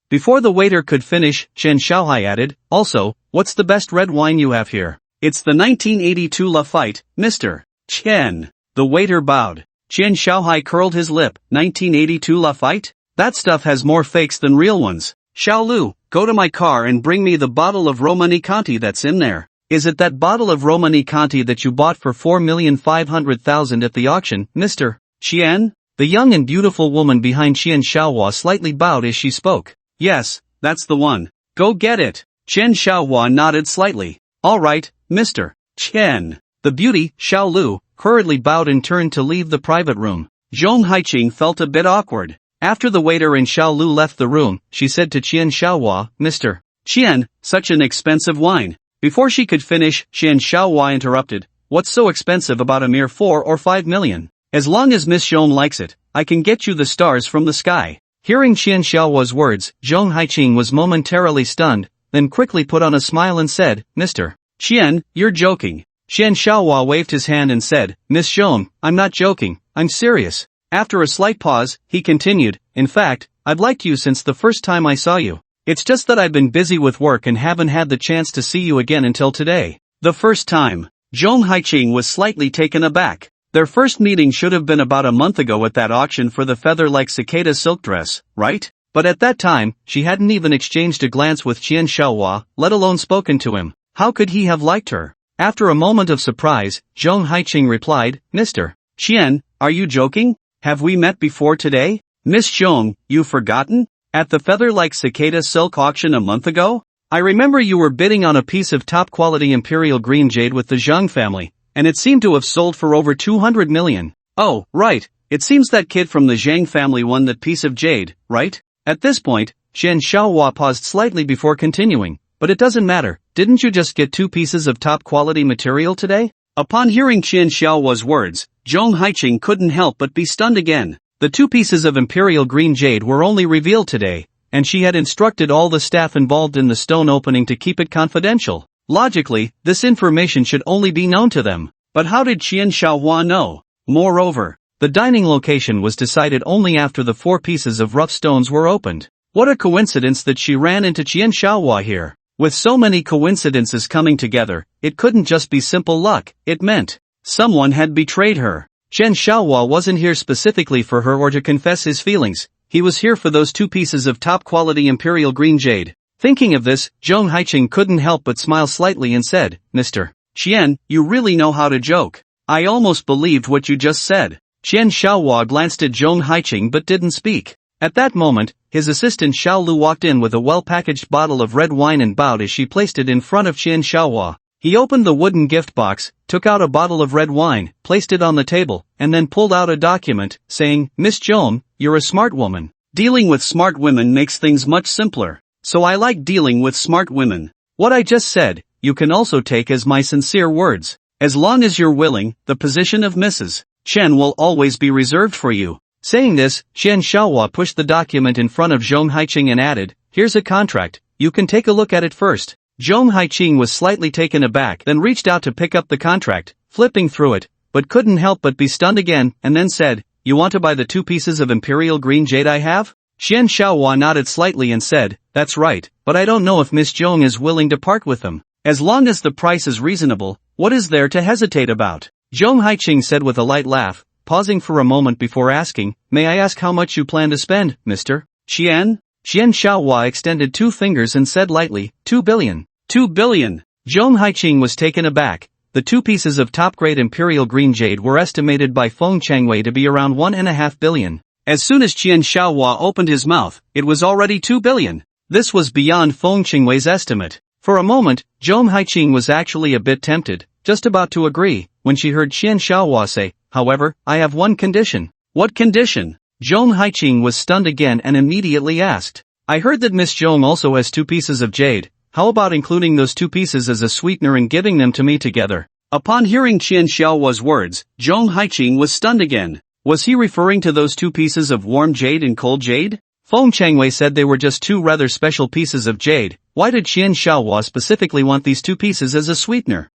Before the waiter could finish, Qian Shaohai added, "Also, what's the best red wine you have here?" "It's the 1982 Lafite, Mr. Qian." The waiter bowed. Qian Shaohai curled his lip. 1982 Lafite? That stuff has more fakes than real ones. "Xiaolu, go to my car and bring me the bottle of Romanée-Conti that's in there." "Is it that bottle of Romanée-Conti that you bought for 4,500,000 at the auction, Mr. Qian?" The young and beautiful woman behind Qian Shaohua slightly bowed as she spoke. "Yes, that's the one. Go get it." Qian Shaohua nodded slightly. "All right, Mr. Qian." The beauty, Xiaolu, hurriedly bowed and turned to leave the private room. Zhong Haiqing felt a bit awkward. After the waiter and Xiaolu left the room, she said to Qian Shaohua, "Mr. Qian, such an expensive wine." Before she could finish, Qian Shaohua interrupted, "What's so expensive about a mere 4 or 5 million? As long as Miss Zhong likes it, I can get you the stars from the sky." Hearing Qian Shaohua's words, Zhong Haiqing was momentarily stunned, then quickly put on a smile and said, "Mr. Qian, you're joking." Qian Shaohua waved his hand and said, "Miss Zhong, I'm not joking, I'm serious." After a slight pause, he continued, "In fact, I've liked you since the first time I saw you. It's just that I've been busy with work and haven't had the chance to see you again until today." The first time. Zhong Haiqing was slightly taken aback. Their first meeting should have been about a month ago at that auction for the feather-like cicada silk dress, right? But at that time, she hadn't even exchanged a glance with Qian Shaohua, let alone spoken to him. How could he have liked her? After a moment of surprise, Zhong Haiqing replied, "Mr. Qian, are you joking? Have we met before today? Miss Zhong, you've forgotten? At the feather-like cicada silk auction a month ago? I remember you were bidding on a piece of top-quality imperial green jade with the Zhang family, and it seemed to have sold for over 200 million. Oh, right, it seems that kid from the Zhang family won that piece of jade, right?" At this point, Qian Shaohua paused slightly before continuing, "But it doesn't matter, didn't you just get 2 pieces of top-quality material today?" Upon hearing Qian Shaohua's words, Zhong Haiqing couldn't help but be stunned again. The 2 pieces of imperial green jade were only revealed today, and she had instructed all the staff involved in the stone opening to keep it confidential. Logically, this information should only be known to them. But how did Qian Shaohua know? Moreover, the dining location was decided only after the 4 pieces of rough stones were opened. What a coincidence that she ran into Qian Shaohua here. With so many coincidences coming together, it couldn't just be simple luck, it meant someone had betrayed her. Qian Shaohua wasn't here specifically for her or to confess his feelings, he was here for those 2 pieces of top-quality imperial green jade. Thinking of this, Zhong Haiqing couldn't help but smile slightly and said, "Mr. Qian, you really know how to joke. I almost believed what you just said." Qian Shaohua glanced at Zhong Haiqing but didn't speak. At that moment, his assistant Xiaolu walked in with a well-packaged bottle of red wine and bowed as she placed it in front of Qian Shaohua. He opened the wooden gift box, took out a bottle of red wine, placed it on the table, and then pulled out a document, saying, "Miss Zhong, you're a smart woman. Dealing with smart women makes things much simpler. So I like dealing with smart women. What I just said, you can also take as my sincere words. As long as you're willing, the position of Mrs. Chen will always be reserved for you." Saying this, Qian Xiaohua pushed the document in front of Zhong Haiqing and added, "Here's a contract, you can take a look at it first." Zhong Haiqing was slightly taken aback, then reached out to pick up the contract, flipping through it, but couldn't help but be stunned again, and then said, "You want to buy the 2 pieces of imperial green jade I have?" Qian Xiaohua nodded slightly and said, "That's right, but I don't know if Miss Zhong is willing to part with them. As long as the price is reasonable, what is there to hesitate about?" Zhong Haiqing said with a light laugh, pausing for a moment before asking, "May I ask how much you plan to spend, Mr. Qian?" Qian Xiaohua extended 2 fingers and said lightly, 2 billion. 2 billion. Zhong Haiqing was taken aback. The 2 pieces of top-grade imperial green jade were estimated by Feng Changwei to be around 1.5 billion. As soon as Qian Xiaohua opened his mouth, it was already 2 billion. This was beyond Feng Changwei's estimate. For a moment, Zhong Haiqing was actually a bit tempted, just about to agree, when she heard Qian Xiaohua say, "However, I have one condition." "What condition?" Zhong Haiqing was stunned again and immediately asked. "I heard that Miss Zhong also has 2 pieces of jade. How about including those 2 pieces as a sweetener and giving them to me together?" Upon hearing Qian Xiaohua's words, Zhong Haiqing was stunned again. Was he referring to those 2 pieces of warm jade and cold jade? Feng Changwei said they were just 2 rather special pieces of jade. Why did Qian Xiaohua specifically want these 2 pieces as a sweetener?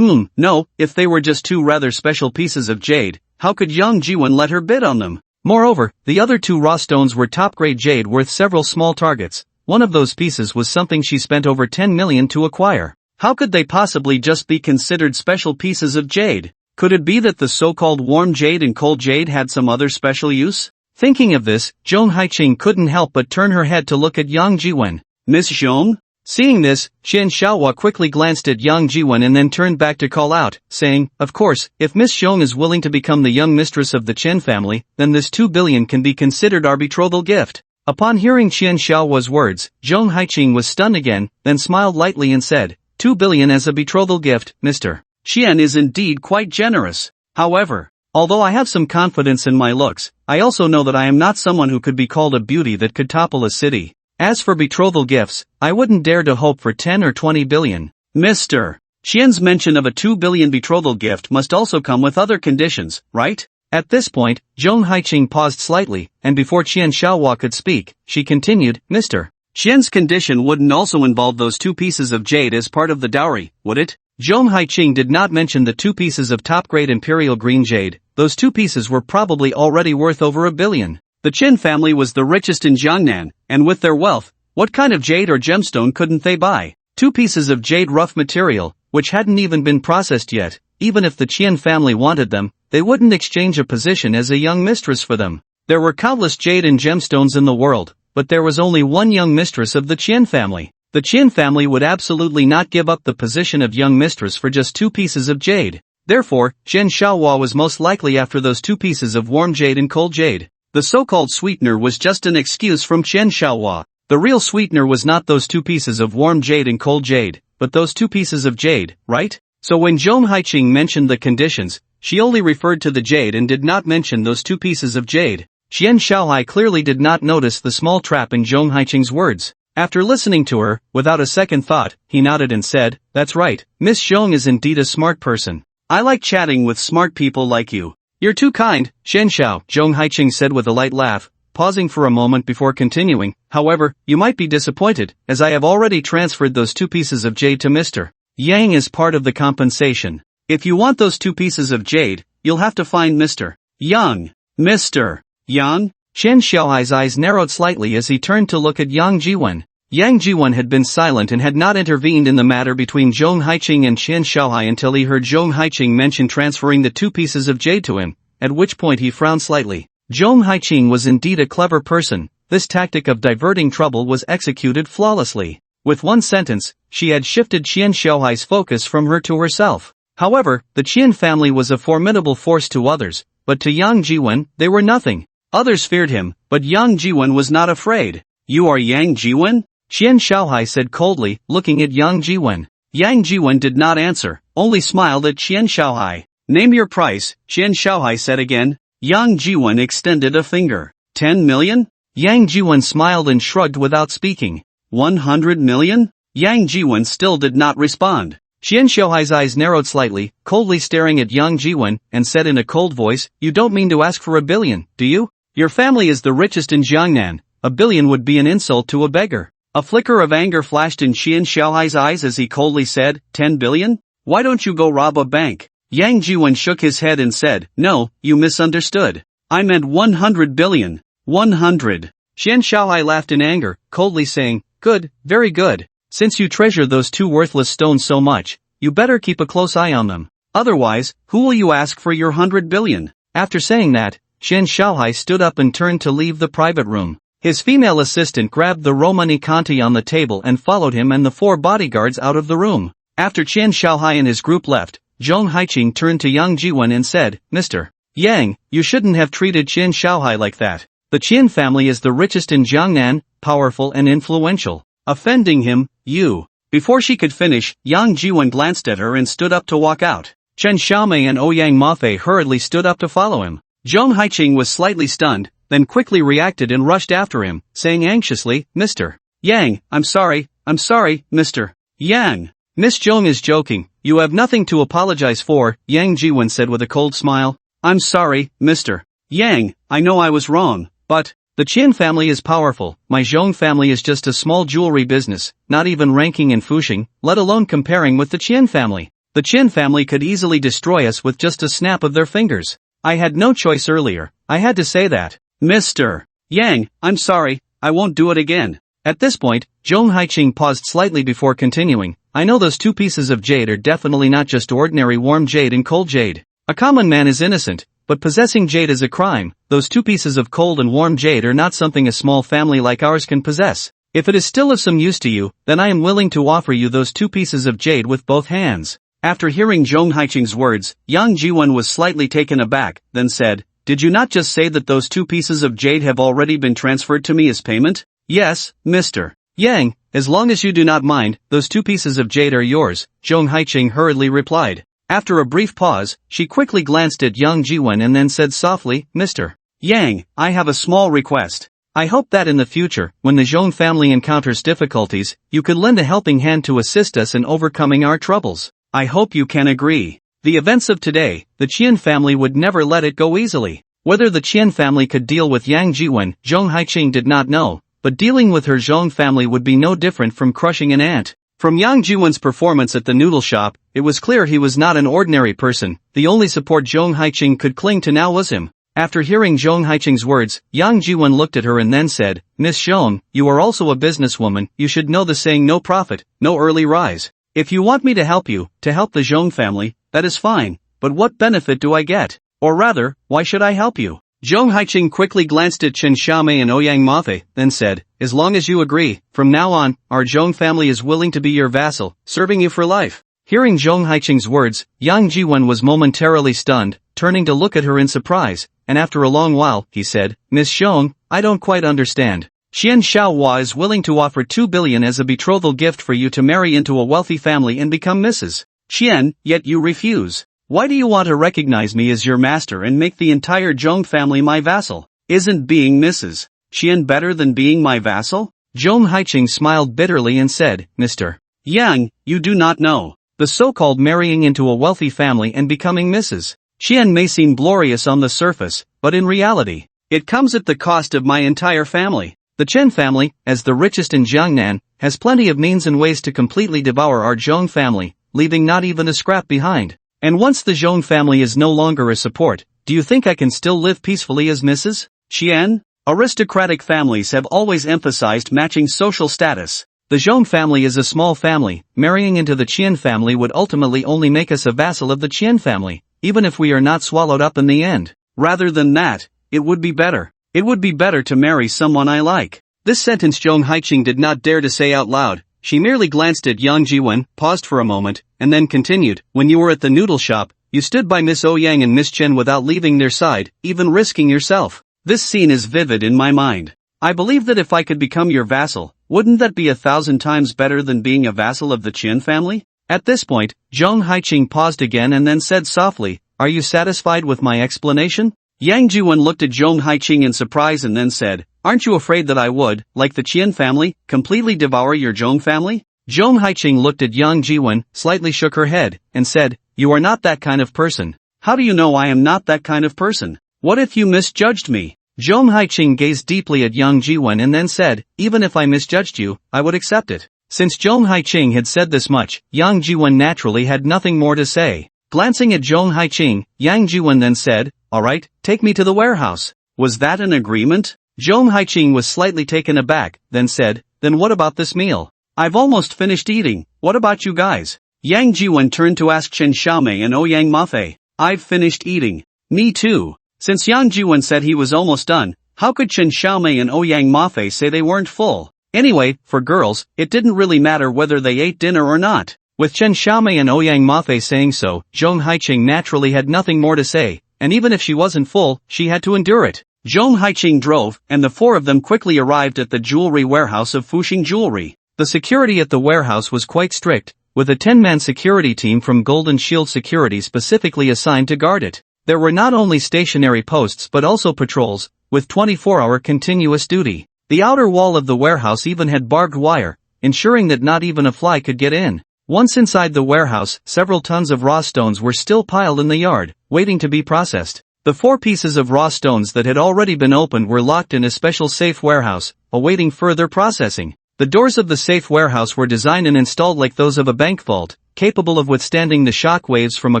No, if they were just 2 rather special pieces of jade, how could Yang Jiwen let her bid on them? Moreover, the other 2 raw stones were top-grade jade worth several small targets. One of those pieces was something she spent over 10 million to acquire. How could they possibly just be considered special pieces of jade? Could it be that the so-called warm jade and cold jade had some other special use? Thinking of this, Zhong Haiqing couldn't help but turn her head to look at Yang Jiwen. "Miss Zhong?" Seeing this, Qian Xiaohua quickly glanced at Yang Jiwen and then turned back to call out, saying, "Of course, if Miss Zhong is willing to become the young mistress of the Chen family, then this 2 billion can be considered our betrothal gift." Upon hearing Qian Xiaohua's words, Zhong Haiqing was stunned again, then smiled lightly and said, 2 billion as a betrothal gift, Mr. Qian is indeed quite generous. However, although I have some confidence in my looks, I also know that I am not someone who could be called a beauty that could topple a city. As for betrothal gifts, I wouldn't dare to hope for 10 or 20 billion. Mr. Qian's mention of a 2 billion betrothal gift must also come with other conditions, right? At this point, Zhong Haiqing paused slightly, and before Qian Xiaohua could speak, she continued, Mr. Qian's condition wouldn't also involve those 2 pieces of jade as part of the dowry, would it? Zhong Haiqing did not mention the 2 pieces of top-grade imperial green jade. Those 2 pieces were probably already worth over 1 billion. The Qin family was the richest in Jiangnan, and with their wealth, what kind of jade or gemstone couldn't they buy? 2 pieces of jade rough material, which hadn't even been processed yet. Even if the Qian family wanted them, they wouldn't exchange a position as a young mistress for them. There were countless jade and gemstones in the world, but there was only one young mistress of the Qian family. The Qian family would absolutely not give up the position of young mistress for just 2 pieces of jade. Therefore, Qian Xiaohua was most likely after those 2 pieces of warm jade and cold jade. The so-called sweetener was just an excuse from Qian Xiaohua. The real sweetener was not those 2 pieces of warm jade and cold jade, but those 2 pieces of jade, right? So when Zhong Haiqing mentioned the conditions, she only referred to the jade and did not mention those 2 pieces of jade. Qian Xiaohai clearly did not notice the small trap in Zhong Haiqing's words. After listening to her, without a second thought, he nodded and said, That's right, Miss Zhong is indeed a smart person. I like chatting with smart people like you. You're too kind, Shenxiao, Zhong Haiqing said with a light laugh, pausing for a moment before continuing. However, you might be disappointed, as I have already transferred those 2 pieces of jade to Mr. Yang as part of the compensation. If you want those 2 pieces of jade, you'll have to find Mr. Yang. Mr. Yang? Chen Xiaohai's eyes narrowed slightly as he turned to look at Yang Jiwen. Yang Jiwen had been silent and had not intervened in the matter between Zhong Haiqing and Chen Xiaohai until he heard Zhong Haiqing mention transferring the 2 pieces of jade to him, at which point he frowned slightly. Zhong Haiqing was indeed a clever person. This tactic of diverting trouble was executed flawlessly. With one sentence, she had shifted Qian Xiaohai's focus from her to herself. However, the Qian family was a formidable force to others, but to Yang Jiwen, they were nothing. Others feared him, but Yang Jiwen was not afraid. You are Yang Jiwen? Qian Xiaohai said coldly, looking at Yang Jiwen. Yang Jiwen did not answer, only smiled at Qian Xiaohai. Name your price, Qian Xiaohai said again. Yang Jiwen extended a finger. 10 million? Yang Jiwen smiled and shrugged without speaking. 100 million? Yang Jiwen still did not respond. Qian Xiaohai's eyes narrowed slightly, coldly staring at Yang Jiwen, and said in a cold voice, You don't mean to ask for 1 billion, do you? Your family is the richest in Jiangnan, $1 billion would be an insult to a beggar. A flicker of anger flashed in Qian Xiaohai's eyes as he coldly said, 10 billion? Why don't you go rob a bank? Yang Jiwen shook his head and said, no, you misunderstood. I meant 100 billion. 100. Qian Xiaohai laughed in anger, coldly saying, good, very good. Since you treasure those two worthless stones so much, you better keep a close eye on them. Otherwise, who will you ask for your 100 billion? After saying that, Qian Xiaohai stood up and turned to leave the private room. His female assistant grabbed the Romani Conti on the table and followed him and the 4 bodyguards out of the room. After Qian Xiaohai and his group left, Zhong Haiqing turned to Yang Jiwen and said, Mr. Yang, you shouldn't have treated Qian Xiaohai like that. The Qian family is the richest in Jiangnan, powerful and influential. Offending him, you. Before she could finish, Yang Jiwen glanced at her and stood up to walk out. Chen Xiaomei and Ouyang Mafei hurriedly stood up to follow him. Zhong Haiqing was slightly stunned, then quickly reacted and rushed after him, saying anxiously, Mr. Yang, I'm sorry, Mr. Yang. Miss Zhong is joking, you have nothing to apologize for, Yang Jiwen said with a cold smile. I'm sorry, Mr. Yang, I know I was wrong, but the Qian family is powerful, my Zhong family is just a small jewelry business, not even ranking in Fuxing, let alone comparing with the Qian family. The Qian family could easily destroy us with just a snap of their fingers. I had no choice earlier, I had to say that. Mr. Yang, I'm sorry, I won't do it again. At this point, Zhong Haiqing paused slightly before continuing. I know those 2 pieces of jade are definitely not just ordinary warm jade and cold jade. A common man is innocent, but possessing jade is a crime. Those 2 pieces of cold and warm jade are not something a small family like ours can possess. If it is still of some use to you, then I am willing to offer you those 2 pieces of jade with both hands. After hearing Zhong Haiqing's words, Yang Jiwen was slightly taken aback, then said, did you not just say that those 2 pieces of jade have already been transferred to me as payment? Yes, Mr. Yang, as long as you do not mind, those 2 pieces of jade are yours, Zhong Haiqing hurriedly replied. After a brief pause, she quickly glanced at Yang Jiwen and then said softly, Mr. Yang, I have a small request. I hope that in the future, when the Zhong family encounters difficulties, you could lend a helping hand to assist us in overcoming our troubles. I hope you can agree. The events of today, the Qian family would never let it go easily. Whether the Qian family could deal with Yang Jiwen, Zhong Haiqing did not know, but dealing with her Zhong family would be no different from crushing an ant. From Yang Jiwen's performance at the noodle shop, it was clear he was not an ordinary person. The only support Zhong Haiqing could cling to now was him. After hearing Zhong Haiqing's words, Yang Jiwen looked at her and then said, Miss Zhong, you are also a businesswoman, you should know the saying no profit, no early rise. If you want me to help you, to help the Zhong family, that is fine, but what benefit do I get? Or rather, why should I help you? Zhong Haiqing quickly glanced at Chen Xiaomei and Ouyang Mafei, then said, as long as you agree, from now on, our Zhong family is willing to be your vassal, serving you for life. Hearing Zhong Haiqing's words, Yang Jiwen was momentarily stunned, turning to look at her in surprise, and after a long while, he said, Miss Zhong, I don't quite understand. Qian Xiaohua is willing to offer 2 billion as a betrothal gift for you to marry into a wealthy family and become Mrs. Qian, yet you refuse. Why do you want to recognize me as your master and make the entire Zhong family my vassal? Isn't being Mrs. Qian better than being my vassal? Zhong Haiqing smiled bitterly and said, Mr. Yang, you do not know. The so-called marrying into a wealthy family and becoming Mrs. Qian may seem glorious on the surface, but in reality, it comes at the cost of my entire family. The Chen family, as the richest in Jiangnan, has plenty of means and ways to completely devour our Zhong family, leaving not even a scrap behind. And once the Zhong family is no longer a support, do you think I can still live peacefully as Mrs. Qian? Aristocratic families have always emphasized matching social status. The Zhong family is a small family, marrying into the Qian family would ultimately only make us a vassal of the Qian family, even if we are not swallowed up in the end. Rather than that, it would be better. It would be better to marry someone I like. This sentence Zhong Haiqing did not dare to say out loud. She merely glanced at Yang Jiwen, paused for a moment, and then continued, when you were at the noodle shop, you stood by Miss Ouyang and Miss Chen without leaving their side, even risking yourself. This scene is vivid in my mind. I believe that if I could become your vassal, wouldn't that be 1,000 times better than being a vassal of the Qian family? At this point, Zhong Haiqing paused again and then said softly, are you satisfied with my explanation? Yang Jiwen looked at Zhong Haiqing in surprise and then said, aren't you afraid that I would, like the Qian family, completely devour your Zhong family? Zhong Haiqing looked at Yang Jiwen, slightly shook her head, and said, you are not that kind of person. How do you know I am not that kind of person? What if you misjudged me? Zhong Haiqing gazed deeply at Yang Jiwen and then said, "Even if I misjudged you, I would accept it." Since Zhong Haiqing had said this much, Yang Jiwen naturally had nothing more to say. Glancing at Zhong Haiqing, Yang Jiwen then said, "Alright, take me to the warehouse." Was that an agreement? Zhong Haiqing was slightly taken aback, then said, "Then what about this meal? I've almost finished eating, what about you guys?" Yang Jiwen turned to ask Chen Xiaomei and Ouyang Mafei. "I've finished eating." "Me too." Since Yang Jiwen said he was almost done, how could Chen Xiaomei and Ouyang Mafei say they weren't full? Anyway, for girls, it didn't really matter whether they ate dinner or not. With Chen Xiaomei and Ouyang Mafei saying so, Zhong Haiqing naturally had nothing more to say, and even if she wasn't full, she had to endure it. Zhong Haiqing drove, and the four of them quickly arrived at the jewelry warehouse of Fuxing Jewelry. The security at the warehouse was quite strict, with a 10-man security team from Golden Shield Security specifically assigned to guard it. There were not only stationary posts but also patrols, with 24-hour continuous duty. The outer wall of the warehouse even had barbed wire, ensuring that not even a fly could get in. Once inside the warehouse, several tons of raw stones were still piled in the yard, waiting to be processed. The 4 pieces of raw stones that had already been opened were locked in a special safe warehouse, awaiting further processing. The doors of the safe warehouse were designed and installed like those of a bank vault, capable of withstanding the shock waves from a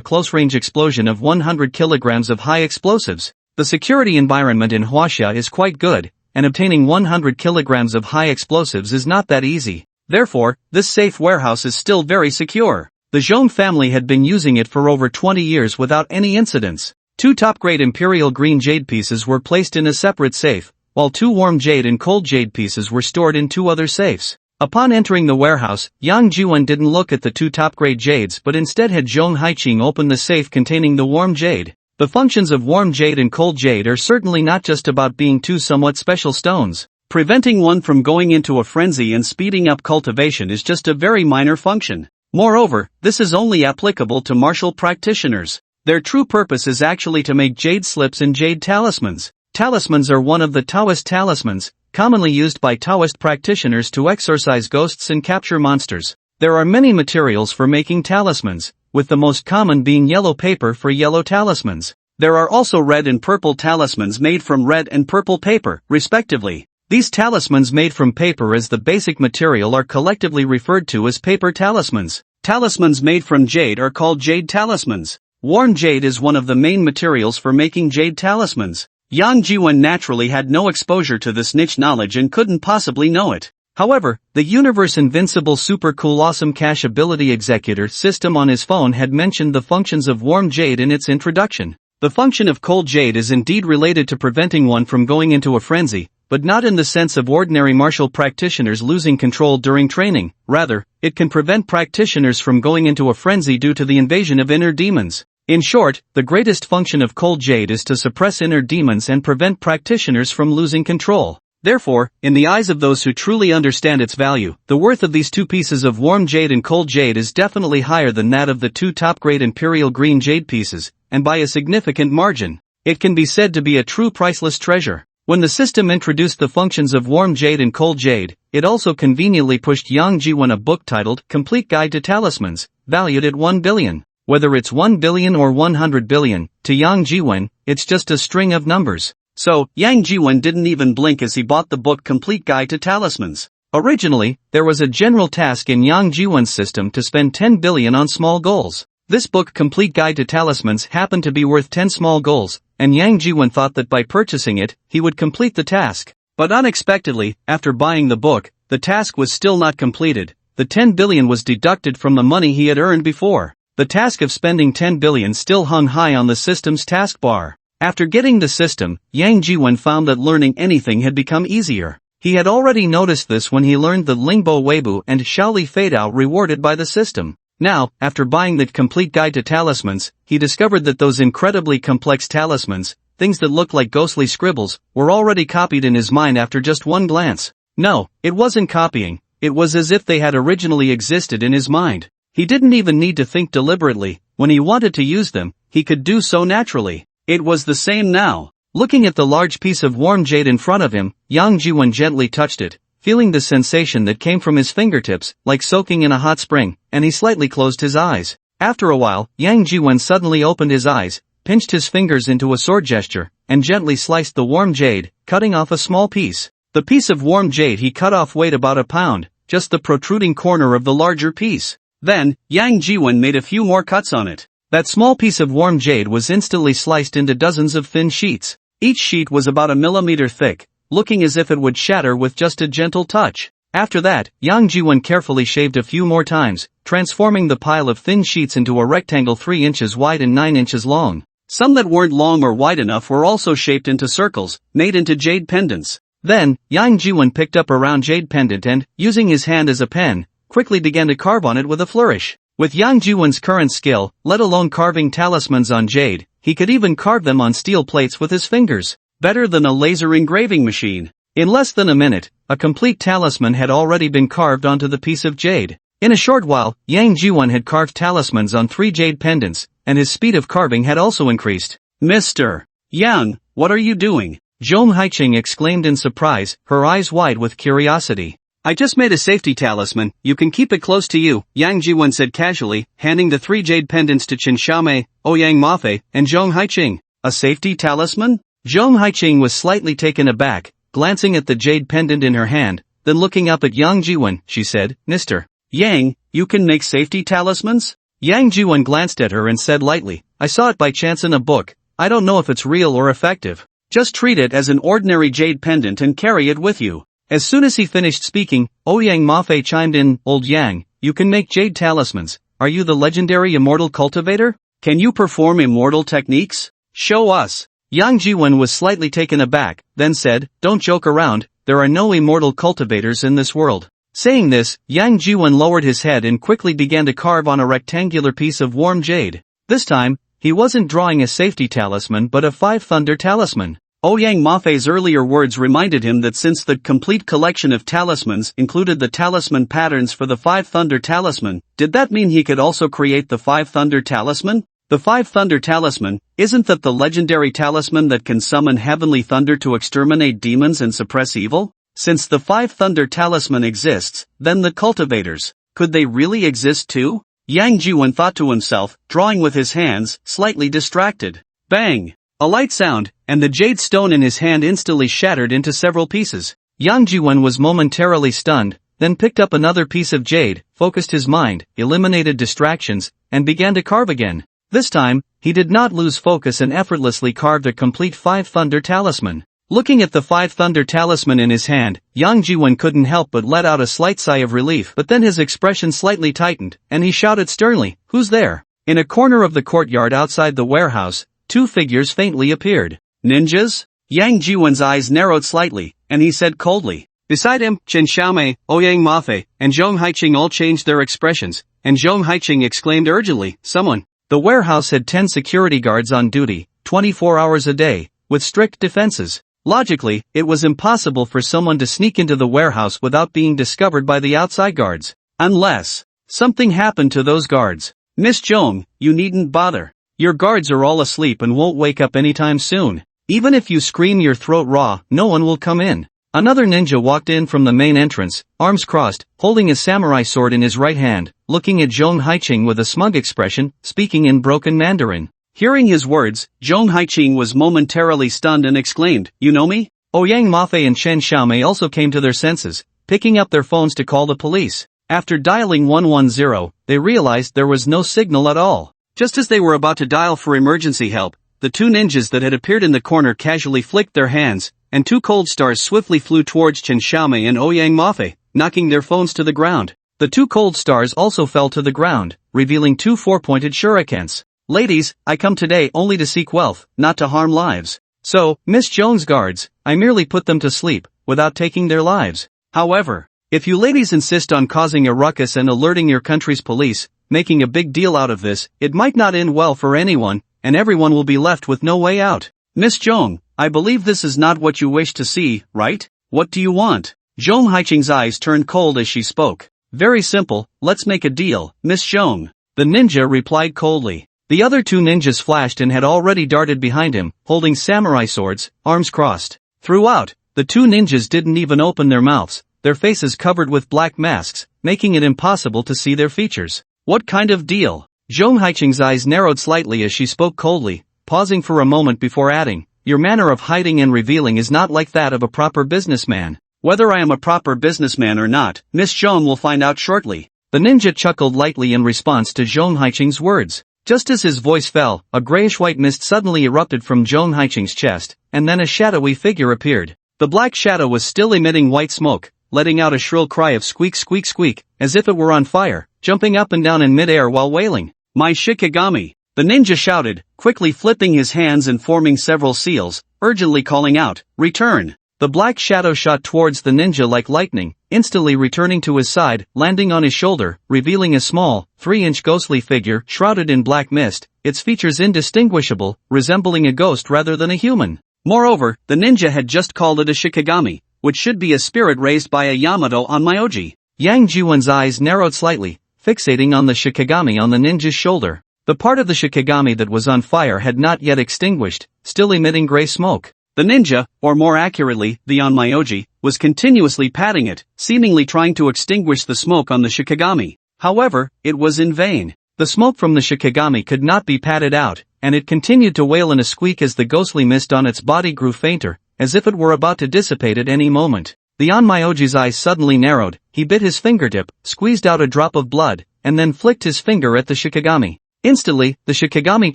close-range explosion of 100 kilograms of high explosives. The security environment in Huaxia is quite good, and obtaining 100 kilograms of high explosives is not that easy. Therefore, this safe warehouse is still very secure. The Zhong family had been using it for over 20 years without any incidents. 2 top-grade imperial green jade pieces were placed in a separate safe, while 2 warm jade and cold jade pieces were stored in 2 other safes. Upon entering the warehouse, Yang Jiwen didn't look at the 2 top-grade jades but instead had Zhong Haiqing open the safe containing the warm jade. The functions of warm jade and cold jade are certainly not just about being 2 somewhat special stones. Preventing one from going into a frenzy and speeding up cultivation is just a very minor function. Moreover, this is only applicable to martial practitioners. Their true purpose is actually to make jade slips and jade talismans. Talismans are one of the Taoist talismans, commonly used by Taoist practitioners to exorcise ghosts and capture monsters. There are many materials for making talismans, with the most common being yellow paper for yellow talismans. There are also red and purple talismans made from red and purple paper, respectively. These talismans made from paper as the basic material are collectively referred to as paper talismans. Talismans made from jade are called jade talismans. Warm jade is one of the main materials for making jade talismans. Yang Jiwen naturally had no exposure to this niche knowledge and couldn't possibly know it. However, the Universe Invincible Super Cool Awesome Cash Ability Executor system on his phone had mentioned the functions of warm jade in its introduction. The function of cold jade is indeed related to preventing one from going into a frenzy, but not in the sense of ordinary martial practitioners losing control during training. Rather, it can prevent practitioners from going into a frenzy due to the invasion of inner demons. In short, the greatest function of cold jade is to suppress inner demons and prevent practitioners from losing control. Therefore, in the eyes of those who truly understand its value, the worth of these 2 pieces of warm jade and cold jade is definitely higher than that of the 2 top-grade imperial green jade pieces, and by a significant margin. It can be said to be a true priceless treasure. When the system introduced the functions of warm jade and cold jade, it also conveniently pushed Yang Jiwen a book titled Complete Guide to Talismans, valued at 1 billion. Whether it's 1 billion or 100 billion, to Yang Jiwen, it's just a string of numbers. So, Yang Jiwen didn't even blink as he bought the book Complete Guide to Talismans. Originally, there was a general task in Yang Jiwen's system to spend 10 billion on small goals. This book Complete Guide to Talismans happened to be worth 10 small goals, and Yang Jiwen thought that by purchasing it, he would complete the task. But unexpectedly, after buying the book, the task was still not completed. The 10 billion was deducted from the money he had earned before. The task of spending 10 billion still hung high on the system's taskbar. After getting the system, Yang Jiwen found that learning anything had become easier. He had already noticed this when he learned the Lingbo Weibo and Shaoli Feidao rewarded by the system. Now, after buying the Complete Guide to Talismans, he discovered that those incredibly complex talismans, things that looked like ghostly scribbles, were already copied in his mind after just one glance. No, it wasn't copying, it was as if they had originally existed in his mind. He didn't even need to think deliberately. When he wanted to use them, he could do so naturally. It was the same now. Looking at the large piece of warm jade in front of him, Yang Jiwen gently touched it, feeling the sensation that came from his fingertips, like soaking in a hot spring, and he slightly closed his eyes. After a while, Yang Jiwen suddenly opened his eyes, pinched his fingers into a sword gesture, and gently sliced the warm jade, cutting off a small piece. The piece of warm jade he cut off weighed about a pound, just the protruding corner of the larger piece. Then, Yang Jiwon made a few more cuts on it. That small piece of warm jade was instantly sliced into dozens of thin sheets. Each sheet was about a millimeter thick, looking as if it would shatter with just a gentle touch. After that, Yang Jiwon carefully shaved a few more times, transforming the pile of thin sheets into a rectangle 3 inches wide and 9 inches long. Some that weren't long or wide enough were also shaped into circles, made into jade pendants. Then, Yang Jiwon picked up a round jade pendant and, using his hand as a pen, quickly began to carve on it with a flourish. With Yang Jiwon's current skill, let alone carving talismans on jade, he could even carve them on steel plates with his fingers. Better than a laser engraving machine. In less than a minute, a complete talisman had already been carved onto the piece of jade. In a short while, Yang Jiwon had carved talismans on 3 jade pendants, and his speed of carving had also increased. Mr. Yang, what are you doing? Jong Haiching exclaimed in surprise, her eyes wide with curiosity. I just made a safety talisman, you can keep it close to you, Yang Jiwon said casually, handing the 3 jade pendants to Qin Xiaomei, Ouyang Mafe, and Jong Haiching. A safety talisman? Jong Haiching was slightly taken aback, glancing at the jade pendant in her hand, then looking up at Yang Jiwon, she said, Mr. Yang, you can make safety talismans? Yang Jiwon glanced at her and said lightly, I saw it by chance in a book, I don't know if it's real or effective. Just treat it as an ordinary jade pendant and carry it with you. As soon as he finished speaking, Ouyang Mafe chimed in, Old Yang, you can make jade talismans, are you the legendary immortal cultivator? Can you perform immortal techniques? Show us. Yang Jiwon was slightly taken aback, then said, Don't joke around, there are no immortal cultivators in this world. Saying this, Yang Jiwon lowered his head and quickly began to carve on a rectangular piece of warm jade. This time, he wasn't drawing a safety talisman but a 5 thunder talisman. Ouyang Mafei's earlier words reminded him that since the complete collection of talismans included the talisman patterns for the 5 thunder talisman, did that mean he could also create the 5 thunder talisman? The 5 thunder talisman, isn't that the legendary talisman that can summon heavenly thunder to exterminate demons and suppress evil? Since the 5 thunder talisman exists, then the cultivators, could they really exist too? Yang Jiwon thought to himself, drawing with his hands, slightly distracted. Bang! A light sound, and the jade stone in his hand instantly shattered into several pieces. Yang Jiwon was momentarily stunned, then picked up another piece of jade, focused his mind, eliminated distractions, and began to carve again. This time, he did not lose focus and effortlessly carved a complete 5 thunder talisman. Looking at the 5 thunder talisman in his hand, Yang Jiwon couldn't help but let out a slight sigh of relief, but then his expression slightly tightened, and he shouted sternly, Who's there? In a corner of the courtyard outside the warehouse, 2 figures faintly appeared. Ninjas? Yang Jiwon's eyes narrowed slightly, and he said coldly. Beside him, Qin Xiaomei, Ouyang Mafe, and Zhong Haiching all changed their expressions, and Zhong Haiching exclaimed urgently, Someone! The warehouse had 10 security guards on duty, 24 hours a day, with strict defenses. Logically, it was impossible for someone to sneak into the warehouse without being discovered by the outside guards. Unless something happened to those guards. Miss Zhong, you needn't bother. Your guards are all asleep and won't wake up anytime soon. Even if you scream your throat raw, no one will come in. Another ninja walked in from the main entrance, arms crossed, holding a samurai sword in his right hand, looking at Zhong Haiching with a smug expression, speaking in broken Mandarin. Hearing his words, Zhong Haiching was momentarily stunned and exclaimed, You know me? Ouyang Mafe and Chen Xiaomei also came to their senses, picking up their phones to call the police. After dialing 110, they realized there was no signal at all. Just as they were about to dial for emergency help, the 2 ninjas that had appeared in the corner casually flicked their hands, and 2 cold stars swiftly flew towards Qin Xiaomei and Ouyang Mafe, knocking their phones to the ground. The 2 cold stars also fell to the ground, revealing 2 4-pointed shurikens. Ladies, I come today only to seek wealth, not to harm lives. So, Miss Zhong's guards, I merely put them to sleep, without taking their lives. However, if you ladies insist on causing a ruckus and alerting your country's police, making a big deal out of this, it might not end well for anyone, and everyone will be left with no way out. Miss Zhong, I believe this is not what you wish to see, right? What do you want? Zhong Haiching's eyes turned cold as she spoke. Very simple, let's make a deal, Miss Zhong. The ninja replied coldly. The other 2 ninjas flashed and had already darted behind him, holding samurai swords, arms crossed. Throughout, the 2 ninjas didn't even open their mouths, their faces covered with black masks, making it impossible to see their features. What kind of deal? Zhong Haiching's eyes narrowed slightly as she spoke coldly, pausing for a moment before adding, your manner of hiding and revealing is not like that of a proper businessman. Whether I am a proper businessman or not, Miss Zhong will find out shortly. The ninja chuckled lightly in response to Zhong Haiqing's words. Just as his voice fell, a grayish-white mist suddenly erupted from Zhong Haiqing's chest, and then a shadowy figure appeared. The black shadow was still emitting white smoke, letting out a shrill cry of squeak squeak squeak, as if it were on fire, jumping up and down in mid-air while wailing. My Shikigami! The ninja shouted, quickly flipping his hands and forming several seals, urgently calling out, return! The black shadow shot towards the ninja like lightning, instantly returning to his side, landing on his shoulder, revealing a small, 3-inch ghostly figure shrouded in black mist, its features indistinguishable, resembling a ghost rather than a human. Moreover, the ninja had just called it a Shikigami, which should be a spirit raised by a Yamato on Myoji. Yang Jiwan's eyes narrowed slightly, fixating on the Shikigami on the ninja's shoulder. The part of the Shikigami that was on fire had not yet extinguished, still emitting gray smoke. The ninja, or more accurately, the Onmyoji, was continuously patting it, seemingly trying to extinguish the smoke on the Shikigami. However, it was in vain. The smoke from the Shikigami could not be patted out, and it continued to wail in a squeak as the ghostly mist on its body grew fainter, as if it were about to dissipate at any moment. The Onmyoji's eyes suddenly narrowed, he bit his fingertip, squeezed out a drop of blood, and then flicked his finger at the Shikigami. Instantly, the Shikigami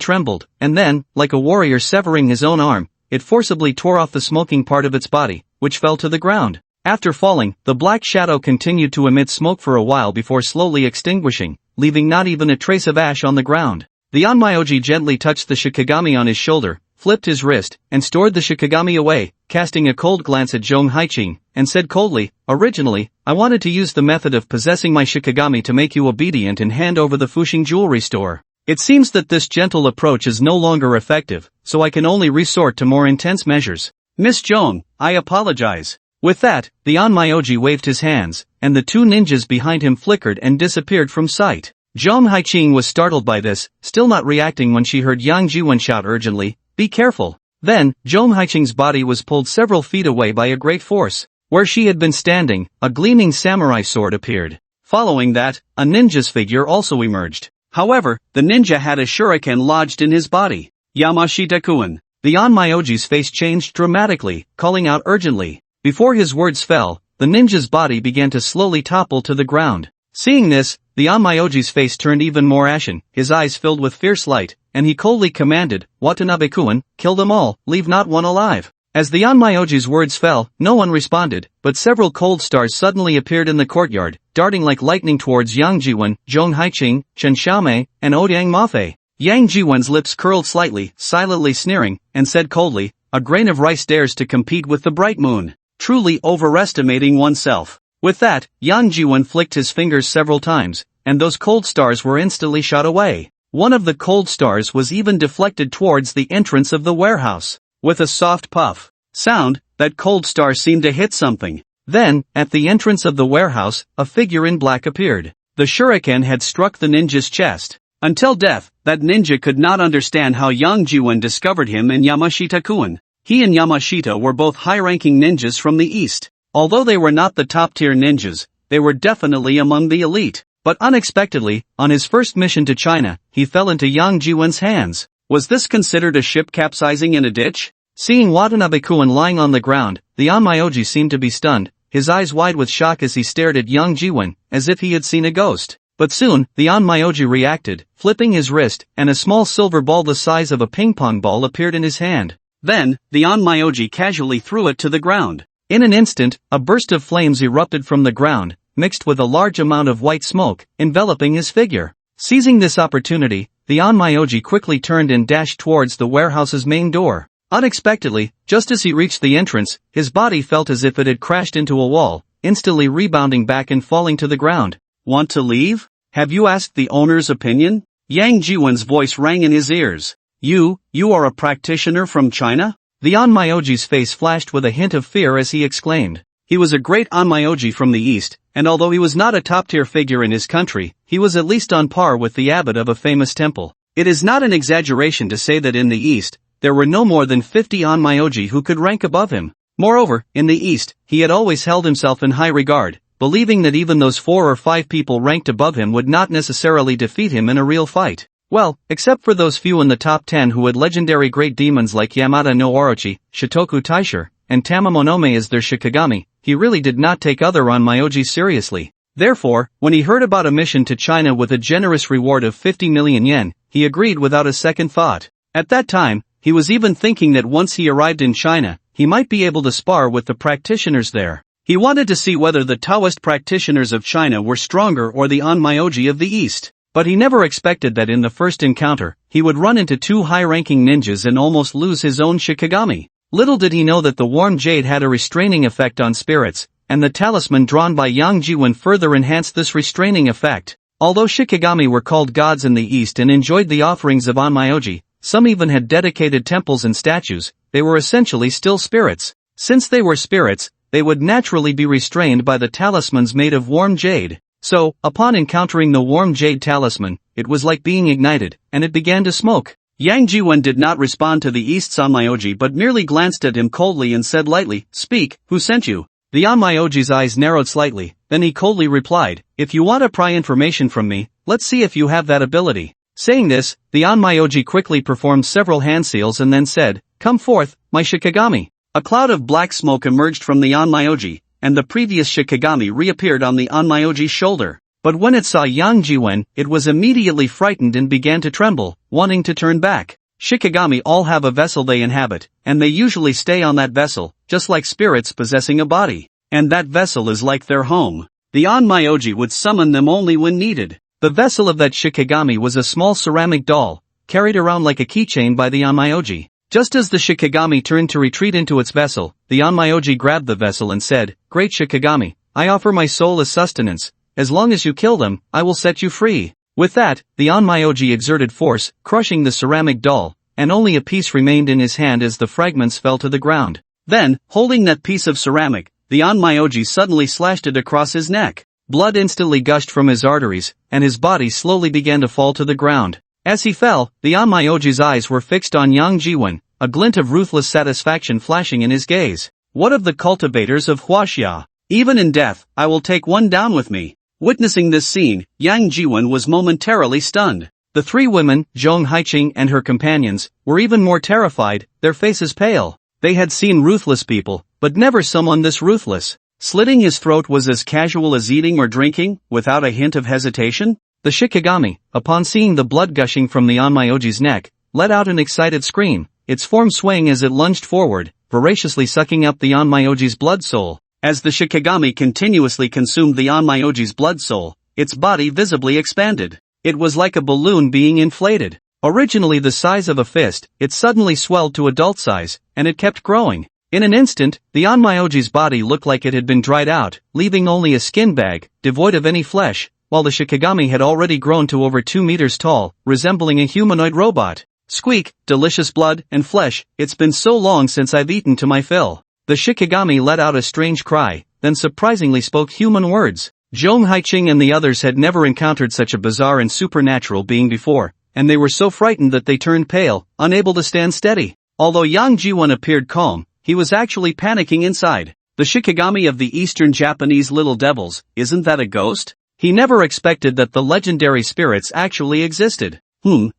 trembled, and then, like a warrior severing his own arm, it forcibly tore off the smoking part of its body, which fell to the ground. After falling, the black shadow continued to emit smoke for a while before slowly extinguishing, leaving not even a trace of ash on the ground. The Onmyoji gently touched the Shikigami on his shoulder, flipped his wrist, and stored the Shikigami away, casting a cold glance at Zhong Haiqing, and said coldly, originally, I wanted to use the method of possessing my Shikigami to make you obedient and hand over the Fuxing jewelry store. It seems that this gentle approach is no longer effective, so I can only resort to more intense measures. Miss Zhong, I apologize. With that, the Onmyoji waved his hands, and the two ninjas behind him flickered and disappeared from sight. Zhong Haiqing was startled by this, still not reacting when she heard Yang Jiwen shout urgently, be careful. Then, Zhong Haiqing's body was pulled several feet away by a great force. Where she had been standing, a gleaming samurai sword appeared. Following that, a ninja's figure also emerged. However, the ninja had a shuriken lodged in his body. Yamashita-kun. The Onmyoji's face changed dramatically, calling out urgently. Before his words fell, the ninja's body began to slowly topple to the ground. Seeing this, the Onmyoji's face turned even more ashen, his eyes filled with fierce light, and he coldly commanded, Watanabe-kun, kill them all, leave not one alive. As the Onmyoji's words fell, no one responded, but several cold stars suddenly appeared in the courtyard, darting like lightning towards Yang Jiwen, Zhong Haiqing, Chen Xiaomei, and Ouyang Mafei. Yang Jiwen's lips curled slightly, silently sneering, and said coldly, a grain of rice dares to compete with the bright moon. Truly overestimating oneself. With that, Yang Jiwen flicked his fingers several times, and those cold stars were instantly shot away. One of the cold stars was even deflected towards the entrance of the warehouse. With a soft puff sound, that cold star seemed to hit something. Then, at the entrance of the warehouse, a figure in black appeared. The shuriken had struck the ninja's chest. Until death, that ninja could not understand how Yang Jiwen discovered him and Yamashita-kun. He and Yamashita were both high-ranking ninjas from the east. Although they were not the top-tier ninjas, they were definitely among the elite. But unexpectedly, on his first mission to China, he fell into Yang Jiwen's hands. Was this considered a ship capsizing in a ditch? Seeing Watanabe-kun lying on the ground, the Onmyoji seemed to be stunned, his eyes wide with shock as he stared at Yang Jiwen, as if he had seen a ghost. But soon, the Onmyoji reacted, flipping his wrist, and a small silver ball the size of a ping-pong ball appeared in his hand. Then, the Onmyoji casually threw it to the ground. In an instant, a burst of flames erupted from the ground, mixed with a large amount of white smoke, enveloping his figure. Seizing this opportunity, the Onmyoji quickly turned and dashed towards the warehouse's main door. Unexpectedly, just as he reached the entrance, his body felt as if it had crashed into a wall, instantly rebounding back and falling to the ground. Want to leave? Have you asked the owner's opinion? Yang Jiwen's voice rang in his ears. You are a practitioner from China? The Onmyoji's face flashed with a hint of fear as he exclaimed. He was a great Onmyoji from the east, and although he was not a top-tier figure in his country, he was at least on par with the abbot of a famous temple. It is not an exaggeration to say that in the east, there were no more than 50 Onmyoji who could rank above him. Moreover, in the east, he had always held himself in high regard, believing that even those 4 or 5 people ranked above him would not necessarily defeat him in a real fight. Well, except for those few in the top 10 who had legendary great demons like Yamada no Orochi, Shitoku Taisho, and Tamamonome as their Shikigami, he really did not take other onmyoji seriously. Therefore, when he heard about a mission to China with a generous reward of 50 million yen, he agreed without a second thought. At that time, he was even thinking that once he arrived in China, he might be able to spar with the practitioners there. He wanted to see whether the Taoist practitioners of China were stronger or the onmyoji of the East. But he never expected that in the first encounter, he would run into two high-ranking ninjas and almost lose his own Shikigami. Little did he know that the warm jade had a restraining effect on spirits, and the talisman drawn by Yang Jiwen further enhanced this restraining effect. Although Shikigami were called gods in the East and enjoyed the offerings of onmyoji, some even had dedicated temples and statues, they were essentially still spirits. Since they were spirits, they would naturally be restrained by the talismans made of warm jade. So, upon encountering the warm jade talisman, it was like being ignited, and it began to smoke. Yang Jiwen did not respond to the East's onmyoji but merely glanced at him coldly and said lightly, "Speak, who sent you?" The onmyoji's eyes narrowed slightly, then he coldly replied, "If you want to pry information from me, let's see if you have that ability." Saying this, the onmyoji quickly performed several hand seals and then said, "Come forth, my Shikigami." A cloud of black smoke emerged from the onmyoji, and the previous Shikigami reappeared on the onmyoji's shoulder. But when it saw Yang Jiwen, it was immediately frightened and began to tremble, wanting to turn back. Shikigami all have a vessel they inhabit, and they usually stay on that vessel, just like spirits possessing a body. And that vessel is like their home. The onmyoji would summon them only when needed. The vessel of that Shikigami was a small ceramic doll, carried around like a keychain by the onmyoji. Just as the Shikigami turned to retreat into its vessel, the onmyoji grabbed the vessel and said, "Great Shikigami, I offer my soul as sustenance. As long as you kill them, I will set you free." With that, the onmyoji exerted force, crushing the ceramic doll, and only a piece remained in his hand as the fragments fell to the ground. Then, holding that piece of ceramic, the onmyoji suddenly slashed it across his neck. Blood instantly gushed from his arteries, and his body slowly began to fall to the ground. As he fell, the onmyoji's eyes were fixed on Yang Jiwen, a glint of ruthless satisfaction flashing in his gaze. "What of the cultivators of Huaxia? Even in death, I will take one down with me." Witnessing this scene, Yang Jiwen was momentarily stunned. The three women, Zhong Haiqing and her companions, were even more terrified, their faces pale. They had seen ruthless people, but never someone this ruthless. Slitting his throat was as casual as eating or drinking, without a hint of hesitation. The Shikigami, upon seeing the blood gushing from the onmyoji's neck, let out an excited scream, its form swaying as it lunged forward, voraciously sucking up the onmyoji's blood soul. As the Shikigami continuously consumed the onmyoji's blood soul, its body visibly expanded. It was like a balloon being inflated. Originally the size of a fist, it suddenly swelled to adult size, and it kept growing. In an instant, the onmyoji's body looked like it had been dried out, leaving only a skin bag, devoid of any flesh, while the Shikigami had already grown to over 2 meters tall, resembling a humanoid robot. "Squeak, delicious blood and flesh, it's been so long since I've eaten to my fill." The Shikigami let out a strange cry, then surprisingly spoke human words. Zhong Haiqing and the others had never encountered such a bizarre and supernatural being before, and they were so frightened that they turned pale, unable to stand steady. Although Yang Jiwen appeared calm, he was actually panicking inside. The Shikigami of the Eastern Japanese little devils, isn't that a ghost? He never expected that the legendary spirits actually existed.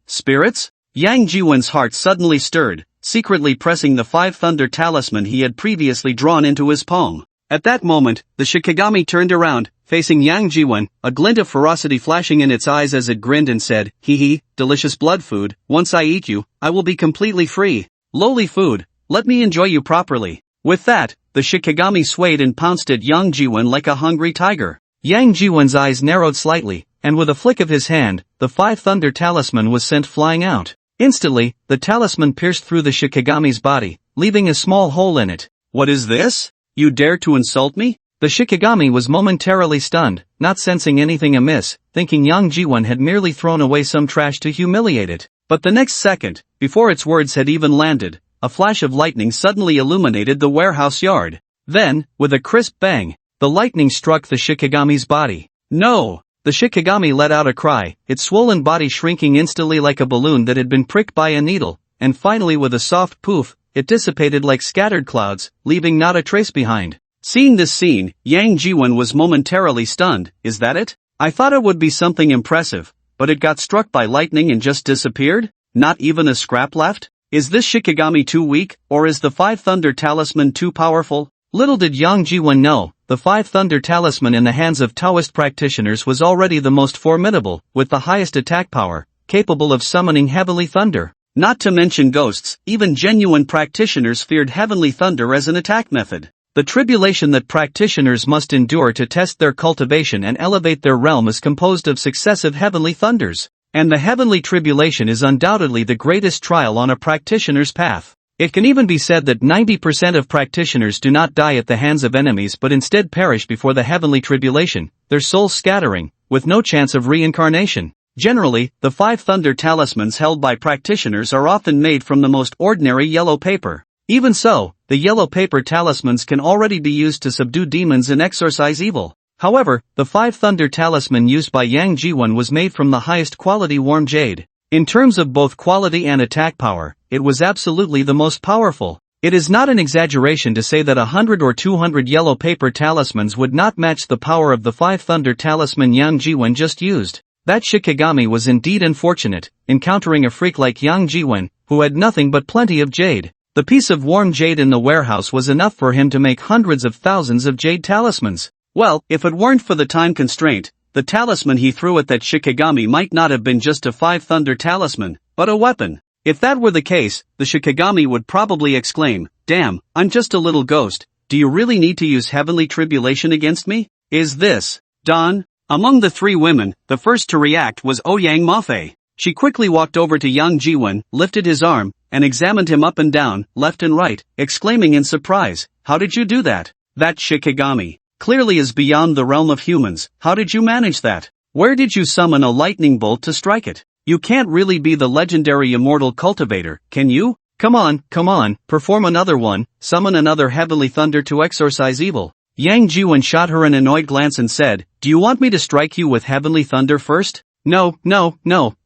Spirits? Yang Jiwen's heart suddenly stirred, secretly pressing the Five Thunder talisman he had previously drawn into his palm. At that moment, the Shikigami turned around, facing Yang Jiwen, a glint of ferocity flashing in its eyes as it grinned and said, "Hee hee, delicious blood food, once I eat you, I will be completely free. Lowly food, let me enjoy you properly." With that, the Shikigami swayed and pounced at Yang Jiwen like a hungry tiger. Yang Jiwen's eyes narrowed slightly, and with a flick of his hand, the Five Thunder talisman was sent flying out. Instantly, the talisman pierced through the Shikigami's body, leaving a small hole in it. "What is this? You dare to insult me?" The Shikigami was momentarily stunned, not sensing anything amiss, thinking Yang Jiwen had merely thrown away some trash to humiliate it. But the next second, before its words had even landed, a flash of lightning suddenly illuminated the warehouse yard. Then, with a crisp bang, the lightning struck the Shikigami's body. "No!" The Shikigami let out a cry, its swollen body shrinking instantly like a balloon that had been pricked by a needle, and finally with a soft poof, it dissipated like scattered clouds, leaving not a trace behind. Seeing this scene, Yang Jiwen was momentarily stunned. "Is that it? I thought it would be something impressive, but it got struck by lightning and just disappeared? Not even a scrap left? Is this Shikigami too weak, or is the Five Thunder Talisman too powerful? Little did Yang Jiwon know, the Five Thunder Talisman in the hands of Taoist practitioners was already the most formidable, with the highest attack power, capable of summoning heavenly thunder. Not to mention ghosts, even genuine practitioners feared heavenly thunder as an attack method. The tribulation that practitioners must endure to test their cultivation and elevate their realm is composed of successive heavenly thunders, and the heavenly tribulation is undoubtedly the greatest trial on a practitioner's path. It can even be said that 90% of practitioners do not die at the hands of enemies but instead perish before the heavenly tribulation, their souls scattering, with no chance of reincarnation. Generally, the Five Thunder Talismans held by practitioners are often made from the most ordinary yellow paper. Even so, the yellow paper talismans can already be used to subdue demons and exorcise evil. However, the Five Thunder Talisman used by Yang Jiwon was made from the highest quality warm jade. In terms of both quality and attack power, it was absolutely the most powerful. It is not an exaggeration to say that 100 or 200 yellow paper talismans would not match the power of the Five Thunder Talisman Yang Jiwon just used. That Shikigami was indeed unfortunate, encountering a freak like Yang Jiwon, who had nothing but plenty of jade. The piece of warm jade in the warehouse was enough for him to make hundreds of thousands of jade talismans. Well, if it weren't for the time constraint, the talisman he threw at that Shikigami might not have been just a Five Thunder Talisman, but a weapon. If that were the case, the Shikigami would probably exclaim, "Damn, I'm just a little ghost, do you really need to use heavenly tribulation against me? Is this done?" Among the three women, the first to react was Ouyang Mafe. She quickly walked over to Yang Jiwon, lifted his arm, and examined him up and down, left and right, exclaiming in surprise, "How did you do that? That Shikigami clearly is beyond the realm of humans. How did you manage that? Where did you summon a lightning bolt to strike it? You can't really be the legendary immortal cultivator, can you? Come on, perform another one, summon another heavenly thunder to exorcise evil." Yang Jiwon shot her an annoyed glance and said, "Do you want me to strike you with heavenly thunder first?" No,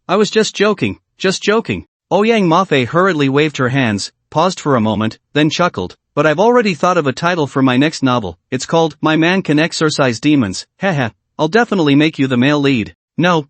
I was just joking. Ouyang Mafe hurriedly waved her hands, paused for a moment, then chuckled, "But I've already thought of a title for my next novel. It's called, My Man Can Exorcise Demons. Haha, I'll definitely make you the male lead." No,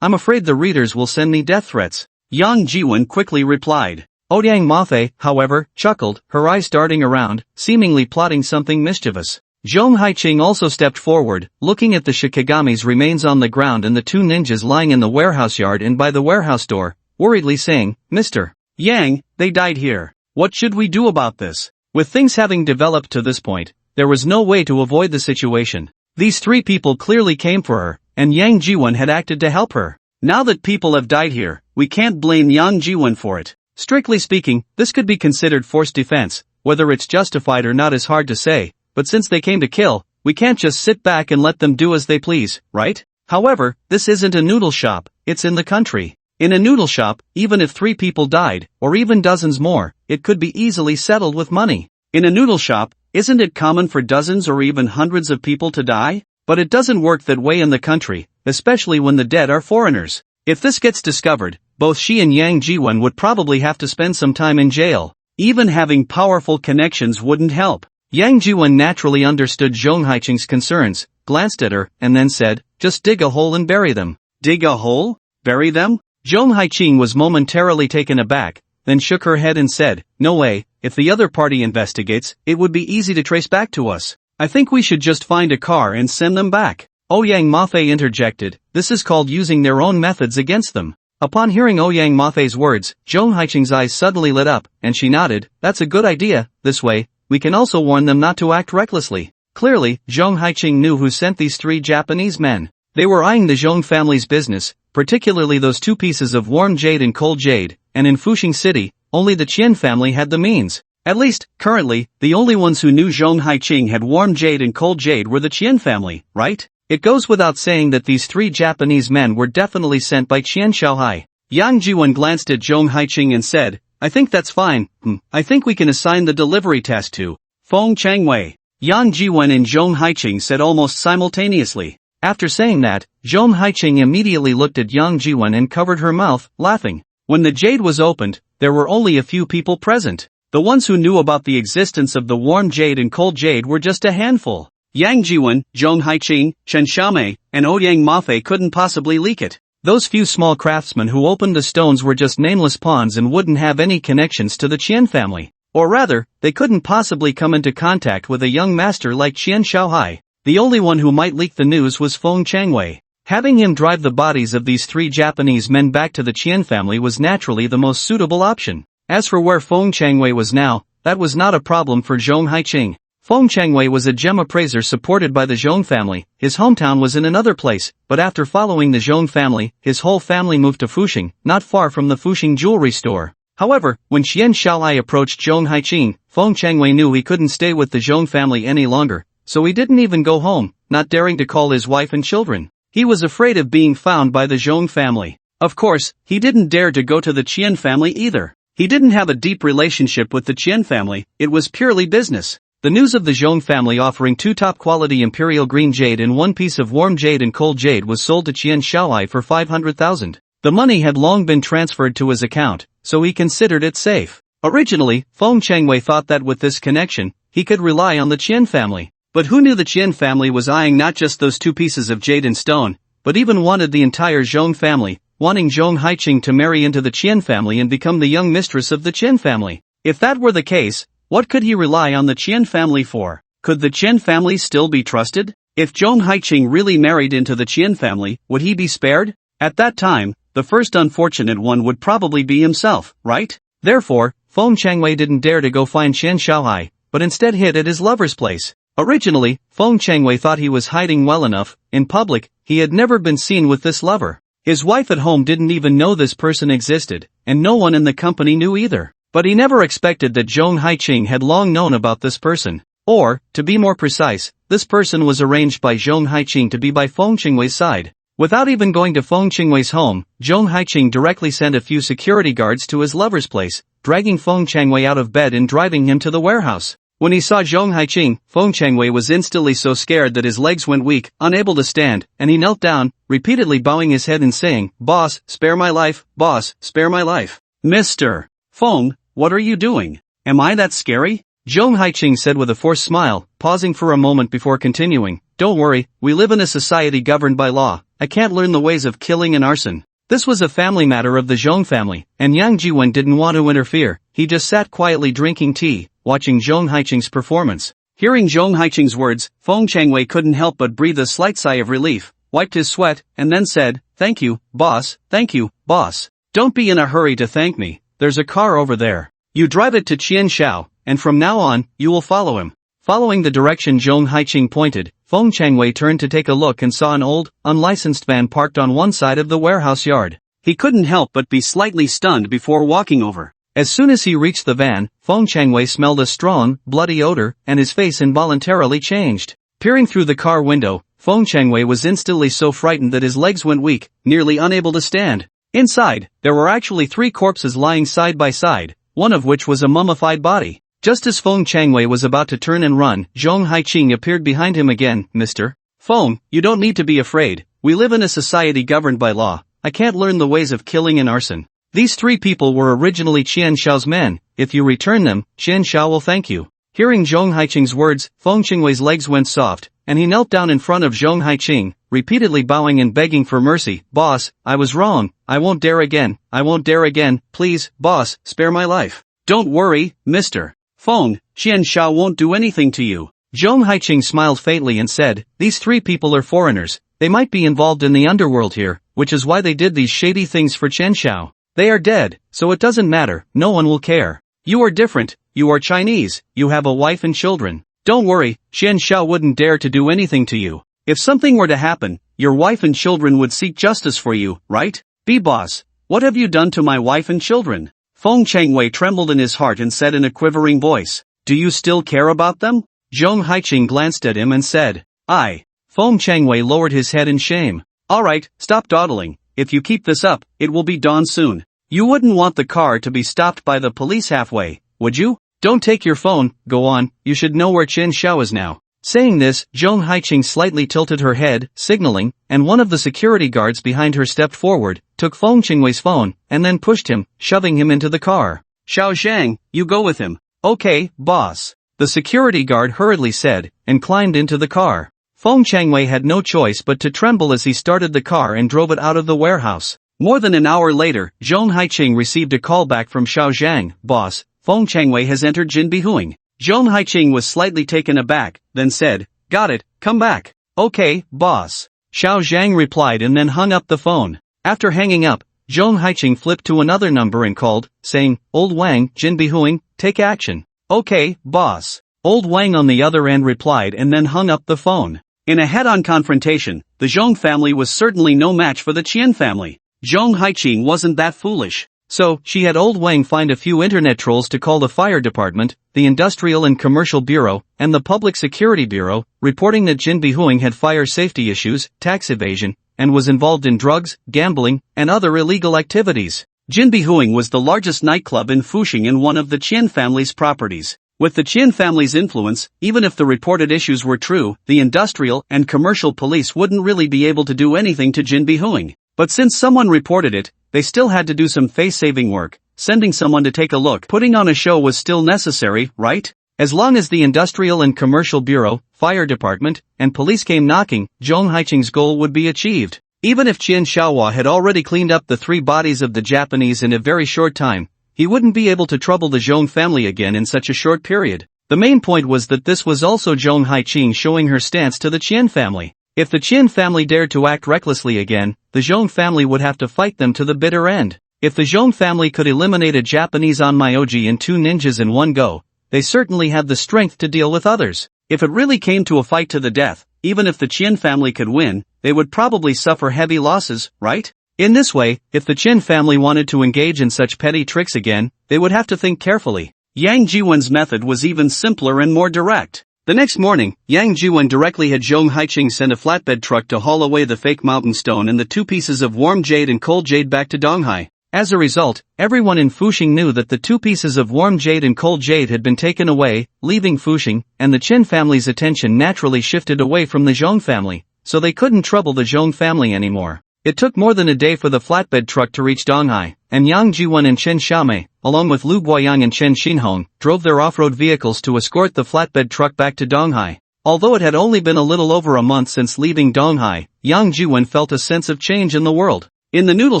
I'm afraid the readers will send me death threats," Yang Jiwon quickly replied. Ouyang Mafe, however, chuckled, her eyes darting around, seemingly plotting something mischievous. Zhong Haiqing also stepped forward, looking at the Shikigami's remains on the ground and the two ninjas lying in the warehouse yard and by the warehouse door, worriedly saying, "Mr. Yang, they died here. What should we do about this?" With things having developed to this point, there was no way to avoid the situation. These three people clearly came for her, and Yang Jiwon had acted to help her. Now that people have died here, we can't blame Yang Jiwon for it. Strictly speaking, this could be considered forced defense. Whether it's justified or not is hard to say, but since they came to kill, we can't just sit back and let them do as they please, right? However, this isn't a noodle shop, it's in the country. In a noodle shop, even if 3 people died, or even dozens more, it could be easily settled with money. In a noodle shop, isn't it common for dozens or even hundreds of people to die? But it doesn't work that way in the country, especially when the dead are foreigners. If this gets discovered, both she and Yang Jiwon would probably have to spend some time in jail. Even having powerful connections wouldn't help. Yang Jiwon naturally understood Zhong Haiqing's concerns, glanced at her, and then said, "Just dig a hole and bury them." Dig a hole? Bury them? Zhong Haiqing was momentarily taken aback, then shook her head and said, "No way, if the other party investigates, it would be easy to trace back to us. I think we should just find a car and send them back." Ouyang Mafe interjected, "This is called using their own methods against them." Upon hearing Ouyang Mafei's words, Zhong Haiqing's eyes suddenly lit up, and she nodded, "That's a good idea. This way, we can also warn them not to act recklessly." Clearly, Zhong Haiqing knew who sent these 3 Japanese men. They were eyeing the Zhong family's business, particularly those 2 pieces of warm jade and cold jade, and in Fuxing City, only the Qian family had the means. At least, currently, the only ones who knew Zhong Haiqing had warm jade and cold jade were the Qian family, right? It goes without saying that these 3 Japanese men were definitely sent by Qian Shaohai. Yang Jiwon glanced at Zhong Haiqing and said, "I think that's fine. I think we can assign the delivery task to Feng Changwei." Yang Jiwon and Zhong Haiqing said almost simultaneously. After saying that, Zhong Haiqing immediately looked at Yang Jiwon and covered her mouth, laughing. When the jade was opened, there were only a few people present. The ones who knew about the existence of the warm jade and cold jade were just a handful. Yang Jiwon, Zhong Haiqing, Chen Xiaomei, and Ouyang Mafe couldn't possibly leak it. Those few small craftsmen who opened the stones were just nameless pawns and wouldn't have any connections to the Qian family. Or rather, they couldn't possibly come into contact with a young master like Qian Shaohai. The only one who might leak the news was Feng Changwei. Having him drive the bodies of these 3 Japanese men back to the Qian family was naturally the most suitable option. As for where Feng Changwei was now, that was not a problem for Zhong Haiqing. Feng Changwei was a gem appraiser supported by the Zhong family. His hometown was in another place, but after following the Zhong family, his whole family moved to Fuxing, not far from the Fuxing jewelry store. However, when Qian Shaohai approached Zhong Haiqing, Feng Changwei knew he couldn't stay with the Zhong family any longer, so he didn't even go home, not daring to call his wife and children. He was afraid of being found by the Zhong family. Of course, he didn't dare to go to the Qian family either. He didn't have a deep relationship with the Qian family, it was purely business. The news of the Zhong family offering 2 top-quality imperial green jade and 1 piece of warm jade and cold jade was sold to Qian Shaohai for 500,000. The money had long been transferred to his account, so he considered it safe. Originally, Feng Changwei thought that with this connection, he could rely on the Qian family. But who knew the Qian family was eyeing not just those 2 pieces of jade and stone, but even wanted the entire Zhong family, wanting Zhong Haiqing to marry into the Qian family and become the young mistress of the Qian family. If that were the case, what could he rely on the Qian family for? Could the Qian family still be trusted? If Zhong Haiqing really married into the Qian family, would he be spared? At that time, the first unfortunate one would probably be himself, right? Therefore, Feng Changwei didn't dare to go find Qian Shaohai, but instead hid at his lover's place. Originally, Feng Changwei thought he was hiding well enough. In public, he had never been seen with this lover. His wife at home didn't even know this person existed, and no one in the company knew either. But he never expected that Zhong Haiqing had long known about this person. Or, to be more precise, this person was arranged by Zhong Haiqing to be by Feng Changwei's side. Without even going to Feng Changwei's home, Zhong Haiqing directly sent a few security guards to his lover's place, dragging Feng Changwei out of bed and driving him to the warehouse. When he saw Zhong Haiqing, Feng Changwei was instantly so scared that his legs went weak, unable to stand, and he knelt down, repeatedly bowing his head and saying, "Boss, spare my life, boss, spare my life." "Mr. Feng, what are you doing? Am I that scary?" Zhong Haiqing said with a forced smile, pausing for a moment before continuing, "Don't worry, we live in a society governed by law. I can't learn the ways of killing and arson." This was a family matter of the Zhong family, and Yang Jiwen didn't want to interfere. He just sat quietly drinking tea, watching Zhong Haiqing's performance. Hearing Zhong Haiqing's words, Feng Changwei couldn't help but breathe a slight sigh of relief, wiped his sweat, and then said, "Thank you, boss, thank you, boss. Don't be in a hurry to thank me, there's a car over there. You drive it to Qian Shao, and from now on, you will follow him." Following the direction Zhong Haiqing pointed, Feng Changwei turned to take a look and saw an old, unlicensed van parked on one side of the warehouse yard. He couldn't help but be slightly stunned before walking over. As soon as he reached the van, Feng Changwei smelled a strong, bloody odor, and his face involuntarily changed. Peering through the car window, Feng Changwei was instantly so frightened that his legs went weak, nearly unable to stand. Inside, there were actually 3 corpses lying side by side, one of which was a mummified body. Just as Feng Changwei was about to turn and run, Zhong Haiqing appeared behind him again. "Mr. Feng, you don't need to be afraid. We live in a society governed by law. I can't learn the ways of killing and arson. These 3 people were originally Qian Shao's men. If you return them, Qian Shao will thank you." Hearing Zhong Haiqing's words, Feng Changwei's legs went soft, and he knelt down in front of Zhong Haiqing, repeatedly bowing and begging for mercy. "Boss, I was wrong. I won't dare again. I won't dare again. Please, boss, spare my life." "Don't worry, Mr. Feng, Qian Shao won't do anything to you." Zhong Haiqing smiled faintly and said, "These 3 people are foreigners. They might be involved in the underworld here, which is why they did these shady things for Qian Shao. They are dead, so it doesn't matter, no one will care. You are different, you are Chinese, you have a wife and children. Don't worry, Qian Shao wouldn't dare to do anything to you. If something were to happen, your wife and children would seek justice for you, right? Be boss, what have you done to my wife and children?" Feng Changwei trembled in his heart and said in a quivering voice, "Do you still care about them?" Zhong Haiqing glanced at him and said, "I." Feng Changwei lowered his head in shame. "Alright, stop dawdling. If you keep this up, it will be dawn soon. You wouldn't want the car to be stopped by the police halfway, would you? Don't take your phone, go on, you should know where Qian Shao is now." Saying this, Zhong Haiqing slightly tilted her head, signaling, and one of the security guards behind her stepped forward, took Feng Changwei's phone, and then pushed him, shoving him into the car. "Xiao Zhang, you go with him." "Okay, boss," the security guard hurriedly said, and climbed into the car. Feng Changwei had no choice but to tremble as he started the car and drove it out of the warehouse. More than an hour later, Zhong Haiqing received a call back from Xiao Zhang. Boss, Feng Changwei has entered Jin Bihuing. Zhong Haiqing was slightly taken aback, then said, got it, come back. Okay, boss. Xiao Zhang replied and then hung up the phone. After hanging up, Zhong Haiqing flipped to another number and called, saying, Old Wang, Jin Bihuing, take action. Okay, boss. Old Wang on the other end replied and then hung up the phone. In a head-on confrontation, the Zhong family was certainly no match for the Qian family. Zhong Haiqing wasn't that foolish. So, she had Old Wang find a few internet trolls to call the fire department, the Industrial and Commercial Bureau, and the Public Security Bureau, reporting that Jin Bihuing had fire safety issues, tax evasion, and was involved in drugs, gambling, and other illegal activities. Jin Bihuing was the largest nightclub in Fuxing and one of the Qian family's properties. With the Qian family's influence, even if the reported issues were true, the industrial and commercial police wouldn't really be able to do anything to Jin Bihuing. But since someone reported it, they still had to do some face-saving work. Sending someone to take a look, putting on a show was still necessary, right? As long as the Industrial and Commercial Bureau, Fire Department, and police came knocking, Zhong Haiqing's goal would be achieved. Even if Qian Xiaohua had already cleaned up the 3 bodies of the Japanese in a very short time, he wouldn't be able to trouble the Zhong family again in such a short period. The main point was that this was also Zhong Haiqing showing her stance to the Qian family. If the Qian family dared to act recklessly again, the Zhong family would have to fight them to the bitter end. If the Zhong family could eliminate a Japanese onmyoji and 2 ninjas in one go, they certainly had the strength to deal with others. If it really came to a fight to the death, even if the Qian family could win, they would probably suffer heavy losses, right? In this way, if the Qian family wanted to engage in such petty tricks again, they would have to think carefully. Yang Jiwen's method was even simpler and more direct. The next morning, Yang Jiwen directly had Zhong Haiqing send a flatbed truck to haul away the fake mountain stone and the 2 pieces of warm jade and cold jade back to Donghai. As a result, everyone in Fuxing knew that the 2 pieces of warm jade and cold jade had been taken away, leaving Fuxing, and the Qin family's attention naturally shifted away from the Zhong family, so they couldn't trouble the Zhong family anymore. It took more than a day for the flatbed truck to reach Donghai, and Yang Jiwen and Chen Xiaomei, along with Lu Guoyang and Chen Xinhong, drove their off-road vehicles to escort the flatbed truck back to Donghai. Although it had only been a little over a month since leaving Donghai, Yang Jiwen felt a sense of change in the world. In the noodle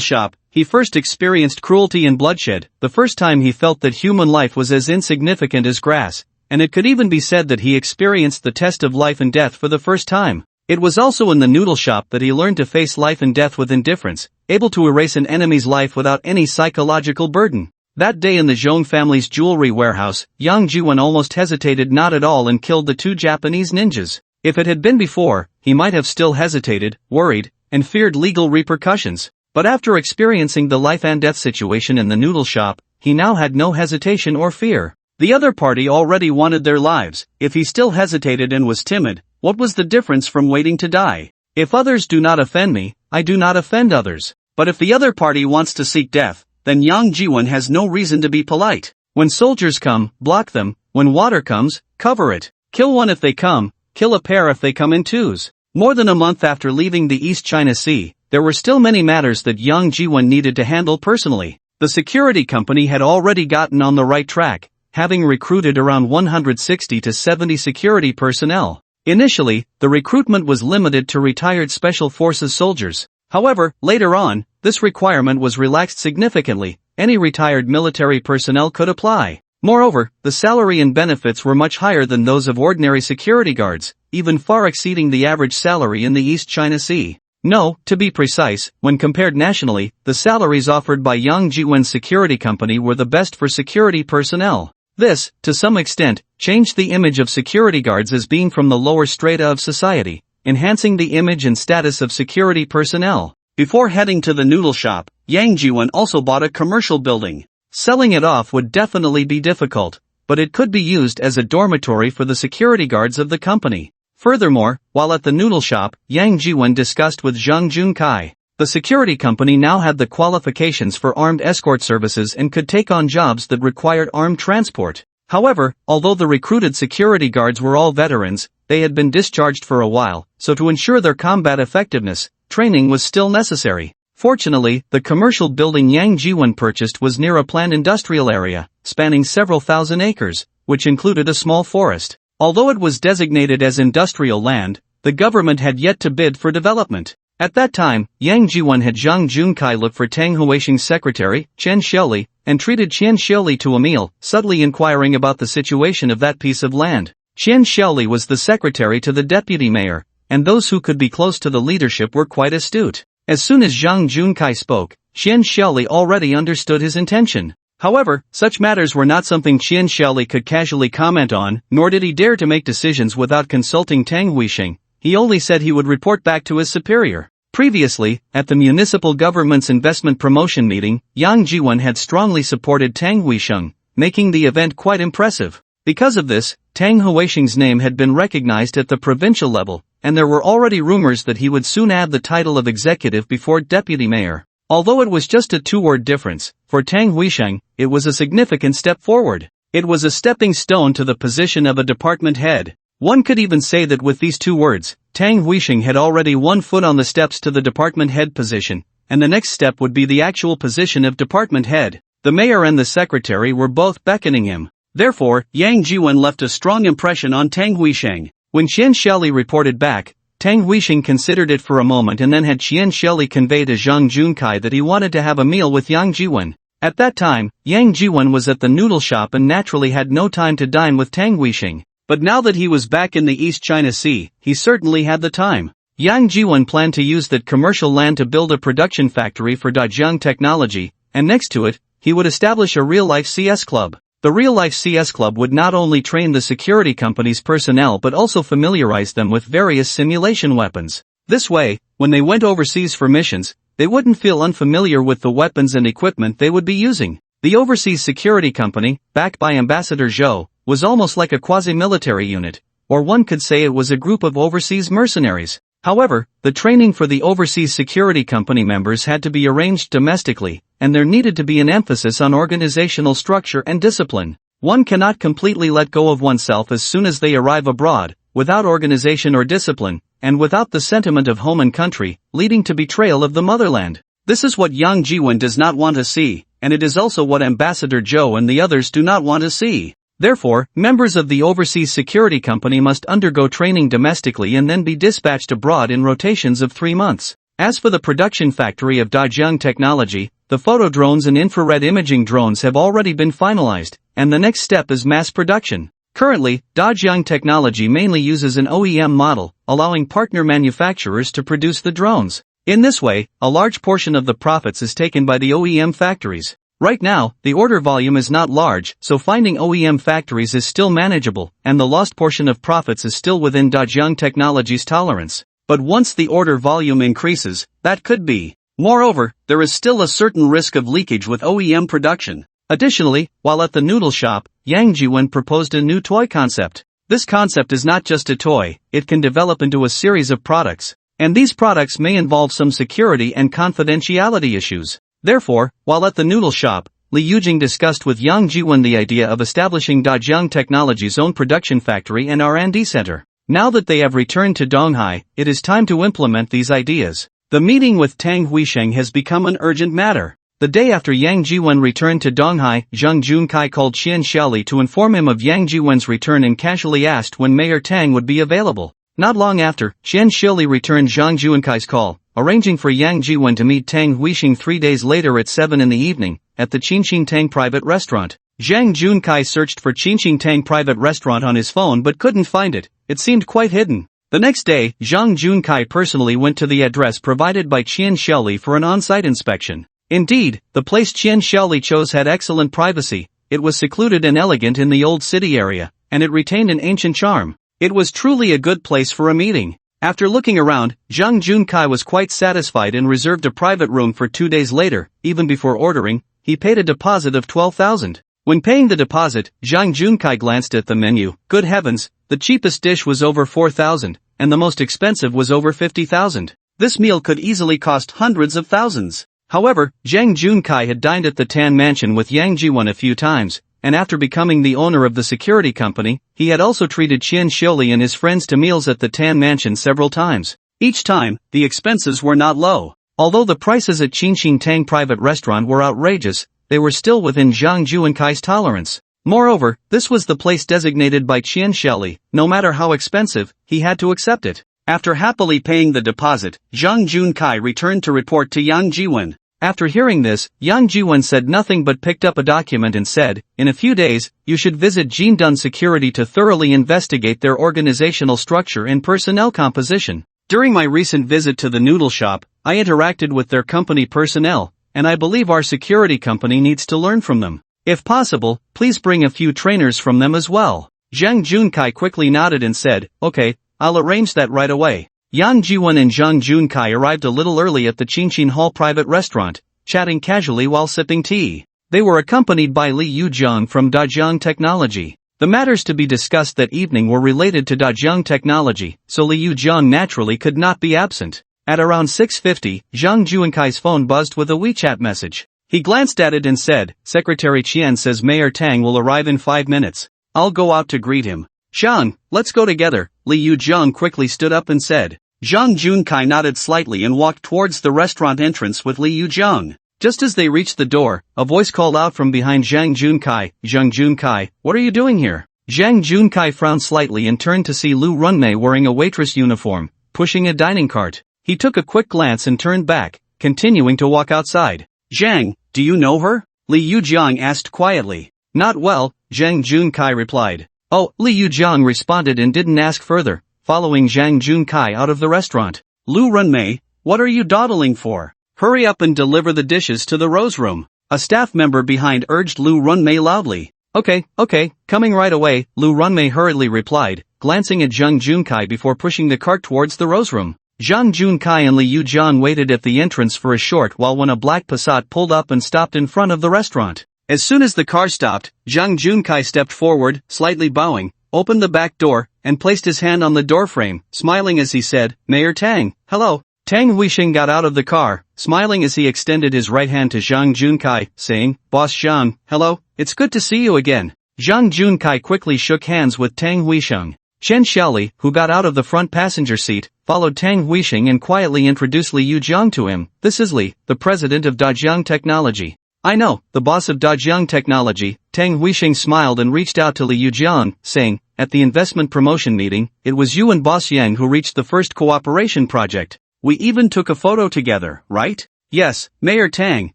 shop, he first experienced cruelty and bloodshed, the first time he felt that human life was as insignificant as grass, and it could even be said that he experienced the test of life and death for the first time. It was also in the noodle shop that he learned to face life and death with indifference, able to erase an enemy's life without any psychological burden. That day in the Zhong family's jewelry warehouse, Yang Jiwen almost hesitated not at all and killed the 2 Japanese ninjas. If it had been before, he might have still hesitated, worried, and feared legal repercussions. But after experiencing the life and death situation in the noodle shop, he now had no hesitation or fear. The other party already wanted their lives. If he still hesitated and was timid, what was the difference from waiting to die? If others do not offend me, I do not offend others. But if the other party wants to seek death, then Yang Jiwen has no reason to be polite. When soldiers come, block them. When water comes, cover it. Kill one if they come, kill a pair if they come in twos. More than a month after leaving the East China Sea, there were still many matters that Yang Jiwen needed to handle personally. The security company had already gotten on the right track, having recruited around 160 to 70 security personnel. Initially, the recruitment was limited to retired Special Forces soldiers. However, later on, this requirement was relaxed significantly. Any retired military personnel could apply. Moreover, the salary and benefits were much higher than those of ordinary security guards, even far exceeding the average salary in the East China Sea. No, to be precise, when compared nationally, the salaries offered by Yang Jiwen's security company were the best for security personnel. This, to some extent, changed the image of security guards as being from the lower strata of society, enhancing the image and status of security personnel. Before heading to the noodle shop, Yang Jiwen also bought a commercial building. Selling it off would definitely be difficult, but it could be used as a dormitory for the security guards of the company. Furthermore, while at the noodle shop, Yang Jiwen discussed with Zhang Junkai. The security company now had the qualifications for armed escort services and could take on jobs that required armed transport. However, although the recruited security guards were all veterans, they had been discharged for a while, so to ensure their combat effectiveness, training was still necessary. Fortunately, the commercial building Yang Jiwen purchased was near a planned industrial area, spanning several thousand acres, which included a small forest. Although it was designated as industrial land, the government had yet to bid for development. At that time, Yang Jiwen had Zhang Junkai look for Tang Huixing's secretary, Chen Xiaoli, and treated Chen Xiaoli to a meal, subtly inquiring about the situation of that piece of land. Chen Xiaoli was the secretary to the deputy mayor, and those who could be close to the leadership were quite astute. As soon as Zhang Junkai spoke, Chen Xiaoli already understood his intention. However, such matters were not something Chen Xiaoli could casually comment on, nor did he dare to make decisions without consulting Tang Huixing. He only said he would report back to his superior. Previously, at the municipal government's investment promotion meeting, Yang Jiwen had strongly supported Tang Huixing, making the event quite impressive. Because of this, Tang Huixing's name had been recognized at the provincial level, and there were already rumors that he would soon add the title of executive before deputy mayor. Although it was just a two-word difference, for Tang Huixing, it was a significant step forward. It was a stepping stone to the position of a department head. One could even say that with these two words, Tang Huixing had already 1 foot on the steps to the department head position, and the next step would be the actual position of department head. The mayor and the secretary were both beckoning him. Therefore, Yang Jiwen left a strong impression on Tang Huixing. When Chen Xiaoli reported back, Tang Huixing considered it for a moment and then had Chen Xiaoli convey to Zhang Junkai that he wanted to have a meal with Yang Jiwen. At that time, Yang Jiwen was at the noodle shop and naturally had no time to dine with Tang Huixing. But now that he was back in the East China Sea, he certainly had the time. Yang Jiwen planned to use that commercial land to build a production factory for Dajiang technology, and next to it, he would establish a real-life CS club. The real-life CS club would not only train the security company's personnel but also familiarize them with various simulation weapons. This way, when they went overseas for missions, they wouldn't feel unfamiliar with the weapons and equipment they would be using. The overseas security company, backed by Ambassador Zhou, was almost like a quasi-military unit, or one could say it was a group of overseas mercenaries. However, the training for the overseas security company members had to be arranged domestically, and there needed to be an emphasis on organizational structure and discipline. One cannot completely let go of oneself as soon as they arrive abroad, without organization or discipline, and without the sentiment of home and country, leading to betrayal of the motherland. This is what Yang Jiwen does not want to see, and it is also what Ambassador Zhou and the others do not want to see. Therefore, members of the overseas security company must undergo training domestically and then be dispatched abroad in rotations of 3 months. As for the production factory of Dajiang technology, the photo drones and infrared imaging drones have already been finalized, and the next step is mass production. Currently, Dajiang technology mainly uses an OEM model, allowing partner manufacturers to produce the drones. In this way, a large portion of the profits is taken by the OEM factories. Right now, the order volume is not large, so finding OEM factories is still manageable, and the lost portion of profits is still within Dajiang Technology's tolerance. But once the order volume increases, that could be. Moreover, there is still a certain risk of leakage with OEM production. Additionally, while at the noodle shop, Yang Jiwen proposed a new toy concept. This concept is not just a toy, it can develop into a series of products. And these products may involve some security and confidentiality issues. Therefore, while at the noodle shop, Li Yujing discussed with Yang Jiwen the idea of establishing Dajiang Technology's own production factory and R&D center. Now that they have returned to Donghai, it is time to implement these ideas. The meeting with Tang Huixing has become an urgent matter. The day after Yang Jiwen returned to Donghai, Zhang Junkai called Chen Xiaoli to inform him of Yang Jiwen's return and casually asked when Mayor Tang would be available. Not long after, Chen Xiaoli returned Zhang Junkai's call, arranging for Yang Jiwen to meet Tang Huixing 3 days later at 7 in the evening, at the Qinxing Tang private restaurant. Zhang Junkai searched for Qinxing Tang private restaurant on his phone but couldn't find it. It seemed quite hidden. The next day, Zhang Junkai personally went to the address provided by Chen Xiaoli for an on-site inspection. Indeed, the place Chen Xiaoli chose had excellent privacy. It was secluded and elegant in the old city area, and it retained an ancient charm. It was truly a good place for a meeting. After looking around, Zhang Junkai was quite satisfied and reserved a private room for 2 days later. Even before ordering, he paid a deposit of 12,000. When paying the deposit, Zhang Junkai glanced at the menu. Good heavens, the cheapest dish was over 4,000, and the most expensive was over 50,000. This meal could easily cost hundreds of thousands. However, Zhang Junkai had dined at the Tan Mansion with Yang Jiwen a few times, and after becoming the owner of the security company, he had also treated Chen Xiaoli and his friends to meals at the Tan Mansion several times. Each time, the expenses were not low. Although the prices at Qinxing Tang private restaurant were outrageous, they were still within Zhang Junkai's tolerance. Moreover, this was the place designated by Chen Xiaoli. No matter how expensive, he had to accept it. After happily paying the deposit, Zhang Junkai returned to report to Yang Jiwen. After hearing this, Yang Jiwen said nothing but picked up a document and said, "In a few days, you should visit Jindun Security to thoroughly investigate their organizational structure and personnel composition. During my recent visit to the noodle shop, I interacted with their company personnel, and I believe our security company needs to learn from them. If possible, please bring a few trainers from them as well." Zhang Junkai quickly nodded and said, "Okay, I'll arrange that right away." Yang Jiwen and Zhang Junkai arrived a little early at the Qingshin Hall private restaurant, chatting casually while sipping tea. They were accompanied by Li Yujiang from Dajiang Technology. The matters to be discussed that evening were related to Dajiang Technology, so Li Yujiang naturally could not be absent. At around 6:50, Zhang Junkai's phone buzzed with a WeChat message. He glanced at it and said, "Secretary Qian says Mayor Tang will arrive in 5 minutes. I'll go out to greet him." "Zhang, let's go together," Li Yujiang quickly stood up and said. Zhang Junkai nodded slightly and walked towards the restaurant entrance with Li Yujiang. Just as they reached the door, a voice called out from behind Zhang Junkai, "Zhang Junkai, what are you doing here?" Zhang Junkai frowned slightly and turned to see Lu Runmei wearing a waitress uniform, pushing a dining cart. He took a quick glance and turned back, continuing to walk outside. "Zhang, do you know her?" Li Yujiang asked quietly. "Not well," Zhang Junkai replied. "Oh," Li Yujiang responded and didn't ask further, following Zhang Junkai out of the restaurant. "Lu Runmei, what are you dawdling for? Hurry up and deliver the dishes to the Rose Room," a staff member behind urged Lu Runmei loudly. Okay, coming right away," Lu Runmei hurriedly replied, glancing at Zhang Junkai before pushing the cart towards the Rose Room. Zhang Junkai and Li Yujiang waited at the entrance for a short while when a black Passat pulled up and stopped in front of the restaurant. As soon as the car stopped, Zhang Junkai stepped forward, slightly bowing, opened the back door, and placed his hand on the doorframe, smiling as he said, "Mayor Tang, hello." Tang Huixing got out of the car, smiling as he extended his right hand to Zhang Junkai, saying, "Boss Zhang, hello, it's good to see you again." Zhang Junkai quickly shook hands with Tang Huixing. Chen Xiaoli, who got out of the front passenger seat, followed Tang Huixing and quietly introduced Li Yujiang to him. "This is Li, the president of Dajiang Technology." "I know, the boss of Dajiang Technology." Tang Huixing smiled and reached out to Li Yujiang, saying, "At the investment promotion meeting, it was you and Boss Yang who reached the first cooperation project. We even took a photo together, right?" "Yes, Mayor Tang,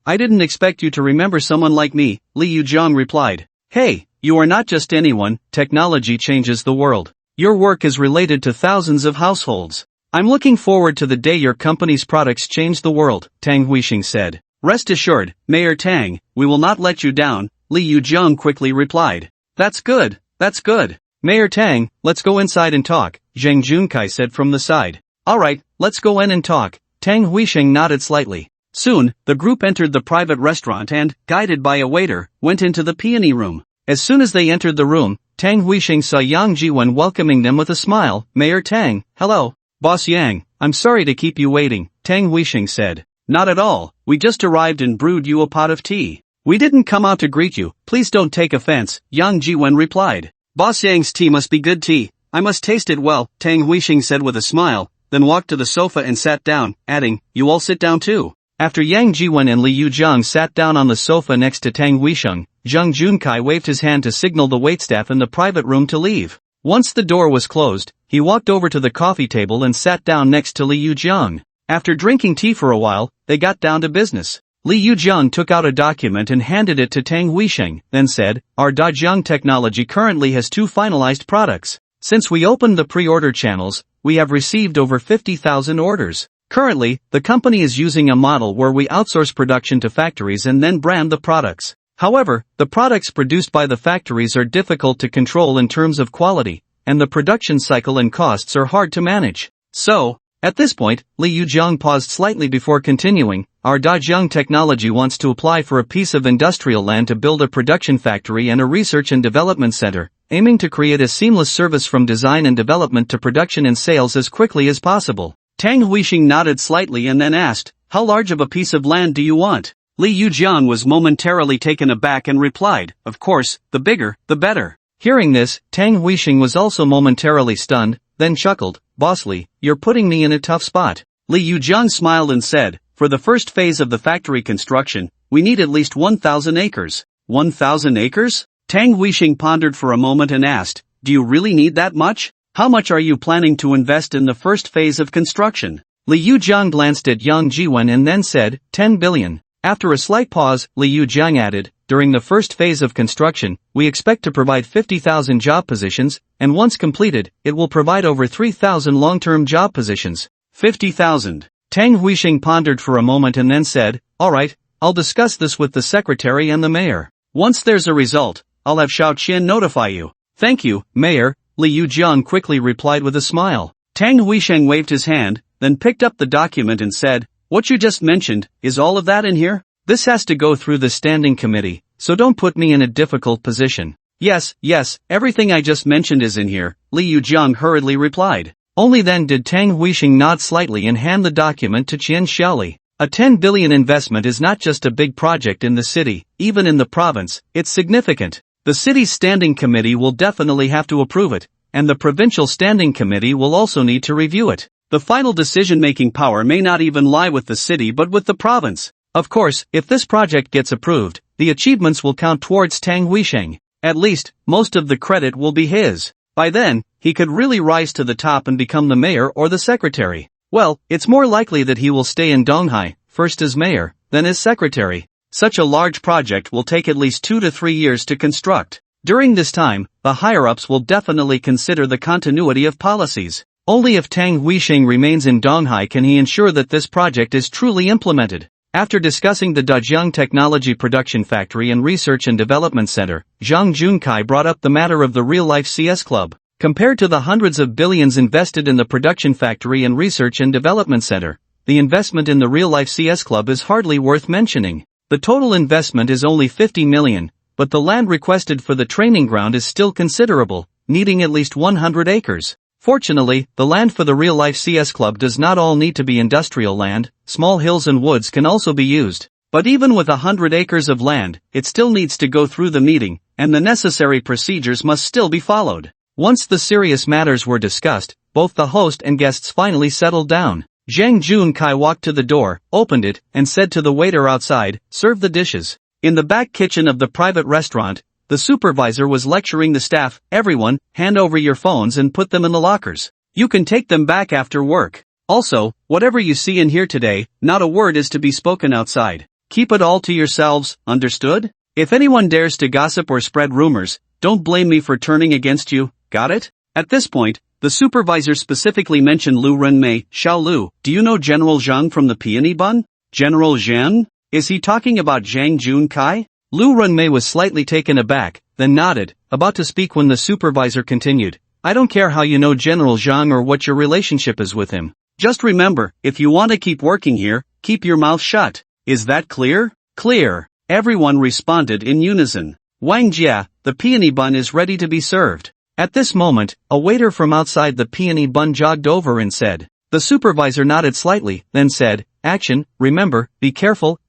I didn't expect you to remember someone like me," Li Yujiang replied. "Hey, you are not just anyone, technology changes the world. Your work is related to thousands of households. I'm looking forward to the day your company's products change the world," Tang Huixing said. "Rest assured, Mayor Tang, we will not let you down," Li Yujiang quickly replied. That's good. "Mayor Tang, let's go inside and talk," Zhang Junkai said from the side. "Alright, let's go in and talk." Tang Huixing nodded slightly. Soon, the group entered the private restaurant and, guided by a waiter, went into the peony room. As soon as they entered the room, Tang Huixing saw Yang Jiwen welcoming them with a smile. "Mayor Tang, hello." "Boss Yang, I'm sorry to keep you waiting," Tang Huixing said. "Not at all, we just arrived and brewed you a pot of tea. We didn't come out to greet you, please don't take offense," Yang Jiwen replied. "Boss Yang's tea must be good tea, I must taste it well," Tang Huixing said with a smile, then walked to the sofa and sat down, adding, "You all sit down too." After Yang Jiwen and Li Yujiang sat down on the sofa next to Tang Huixing, Zhang Junkai waved his hand to signal the waitstaff in the private room to leave. Once the door was closed, he walked over to the coffee table and sat down next to Li Yujiang. After drinking tea for a while, they got down to business. Li Yujiang took out a document and handed it to Tang Huixing, then said, "Our Dajiang Technology currently has 2 finalized products. Since we opened the pre-order channels, we have received over 50,000 orders. Currently, the company is using a model where we outsource production to factories and then brand the products. However, the products produced by the factories are difficult to control in terms of quality, and the production cycle and costs are hard to manage. So, at this point, Li Yujiang paused slightly before continuing, our Dajiang Technology wants to apply for a piece of industrial land to build a production factory and a research and development center, aiming to create a seamless service from design and development to production and sales as quickly as possible." Tang Huixing nodded slightly and then asked, "How large of a piece of land do you want?" Li Yujiang was momentarily taken aback and replied, "Of course, the bigger, the better." Hearing this, Tang Huixing was also momentarily stunned, then chuckled, "Boss Li, you're putting me in a tough spot." Li Yujiang smiled and said, "For the first phase of the factory construction, we need at least 1,000 acres. 1,000 acres? Tang Huixing pondered for a moment and asked, "Do you really need that much?" How much are you planning to invest in the first phase of construction? Li Yujiang glanced at Yang Jiwen and then said, 10 billion. After a slight pause, Li Yujiang added, during the first phase of construction, we expect to provide 50,000 job positions, and once completed, it will provide over 3,000 long-term job positions. 50,000. Tang Huixing pondered for a moment and then said, alright, I'll discuss this with the secretary and the mayor. Once there's a result, I'll have Xiao Qian notify you. Thank you, Mayor, Li Yujiang quickly replied with a smile. Tang Huixing waved his hand, then picked up the document and said, what you just mentioned, is all of that in here? This has to go through the standing committee, so don't put me in a difficult position. Yes, everything I just mentioned is in here, Li Yujiang hurriedly replied. Only then did Tang Huixing nod slightly and hand the document to Qian Xiaoli. A 10 billion investment is not just a big project in the city, even in the province, it's significant. The city's standing committee will definitely have to approve it, and the provincial standing committee will also need to review it. The final decision-making power may not even lie with the city but with the province. Of course, if this project gets approved, the achievements will count towards Tang Huixing. At least, most of the credit will be his. By then, he could really rise to the top and become the mayor or the secretary. Well, it's more likely that he will stay in Donghai, first as mayor, then as secretary. Such a large project will take at least 2 to 3 years to construct. During this time, the higher-ups will definitely consider the continuity of policies. Only if Tang Huixing remains in Donghai can he ensure that this project is truly implemented. After discussing the Dajiang Technology Production Factory and Research and Development Center, Zhang Junkai brought up the matter of the real-life CS Club. Compared to the hundreds of billions invested in the Production Factory and Research and Development Center, the investment in the real-life CS Club is hardly worth mentioning. The total investment is only 50 million, but the land requested for the training ground is still considerable, needing at least 100 acres. Fortunately, the land for the real-life CS Club does not all need to be industrial land, small hills and woods can also be used. But even with 100 acres of land, it still needs to go through the meeting, and the necessary procedures must still be followed. Once the serious matters were discussed, both the host and guests finally settled down. Zhang Junkai walked to the door, opened it, and said to the waiter outside, serve the dishes. In the back kitchen of the private restaurant, the supervisor was lecturing the staff, everyone, hand over your phones and put them in the lockers. You can take them back after work. Also, whatever you see and hear today, not a word is to be spoken outside. Keep it all to yourselves, understood? If anyone dares to gossip or spread rumors, don't blame me for turning against you, got it? At this point, the supervisor specifically mentioned Lu Renmei. Xiao Lu, do you know General Zhang from the Peony Bun? General Zhang? Is he talking about Zhang Junkai? Lu Renmei was slightly taken aback, then nodded, about to speak when the supervisor continued. I don't care how you know General Zhang or what your relationship is with him. Just remember, if you want to keep working here, keep your mouth shut. Is that clear? Clear. Everyone responded in unison. Wang Jia, the peony bun is ready to be served. At this moment, a waiter from outside the peony bun jogged over and said. The supervisor nodded slightly, then said, action, remember, be careful,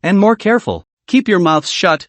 and more careful. Keep your mouths shut,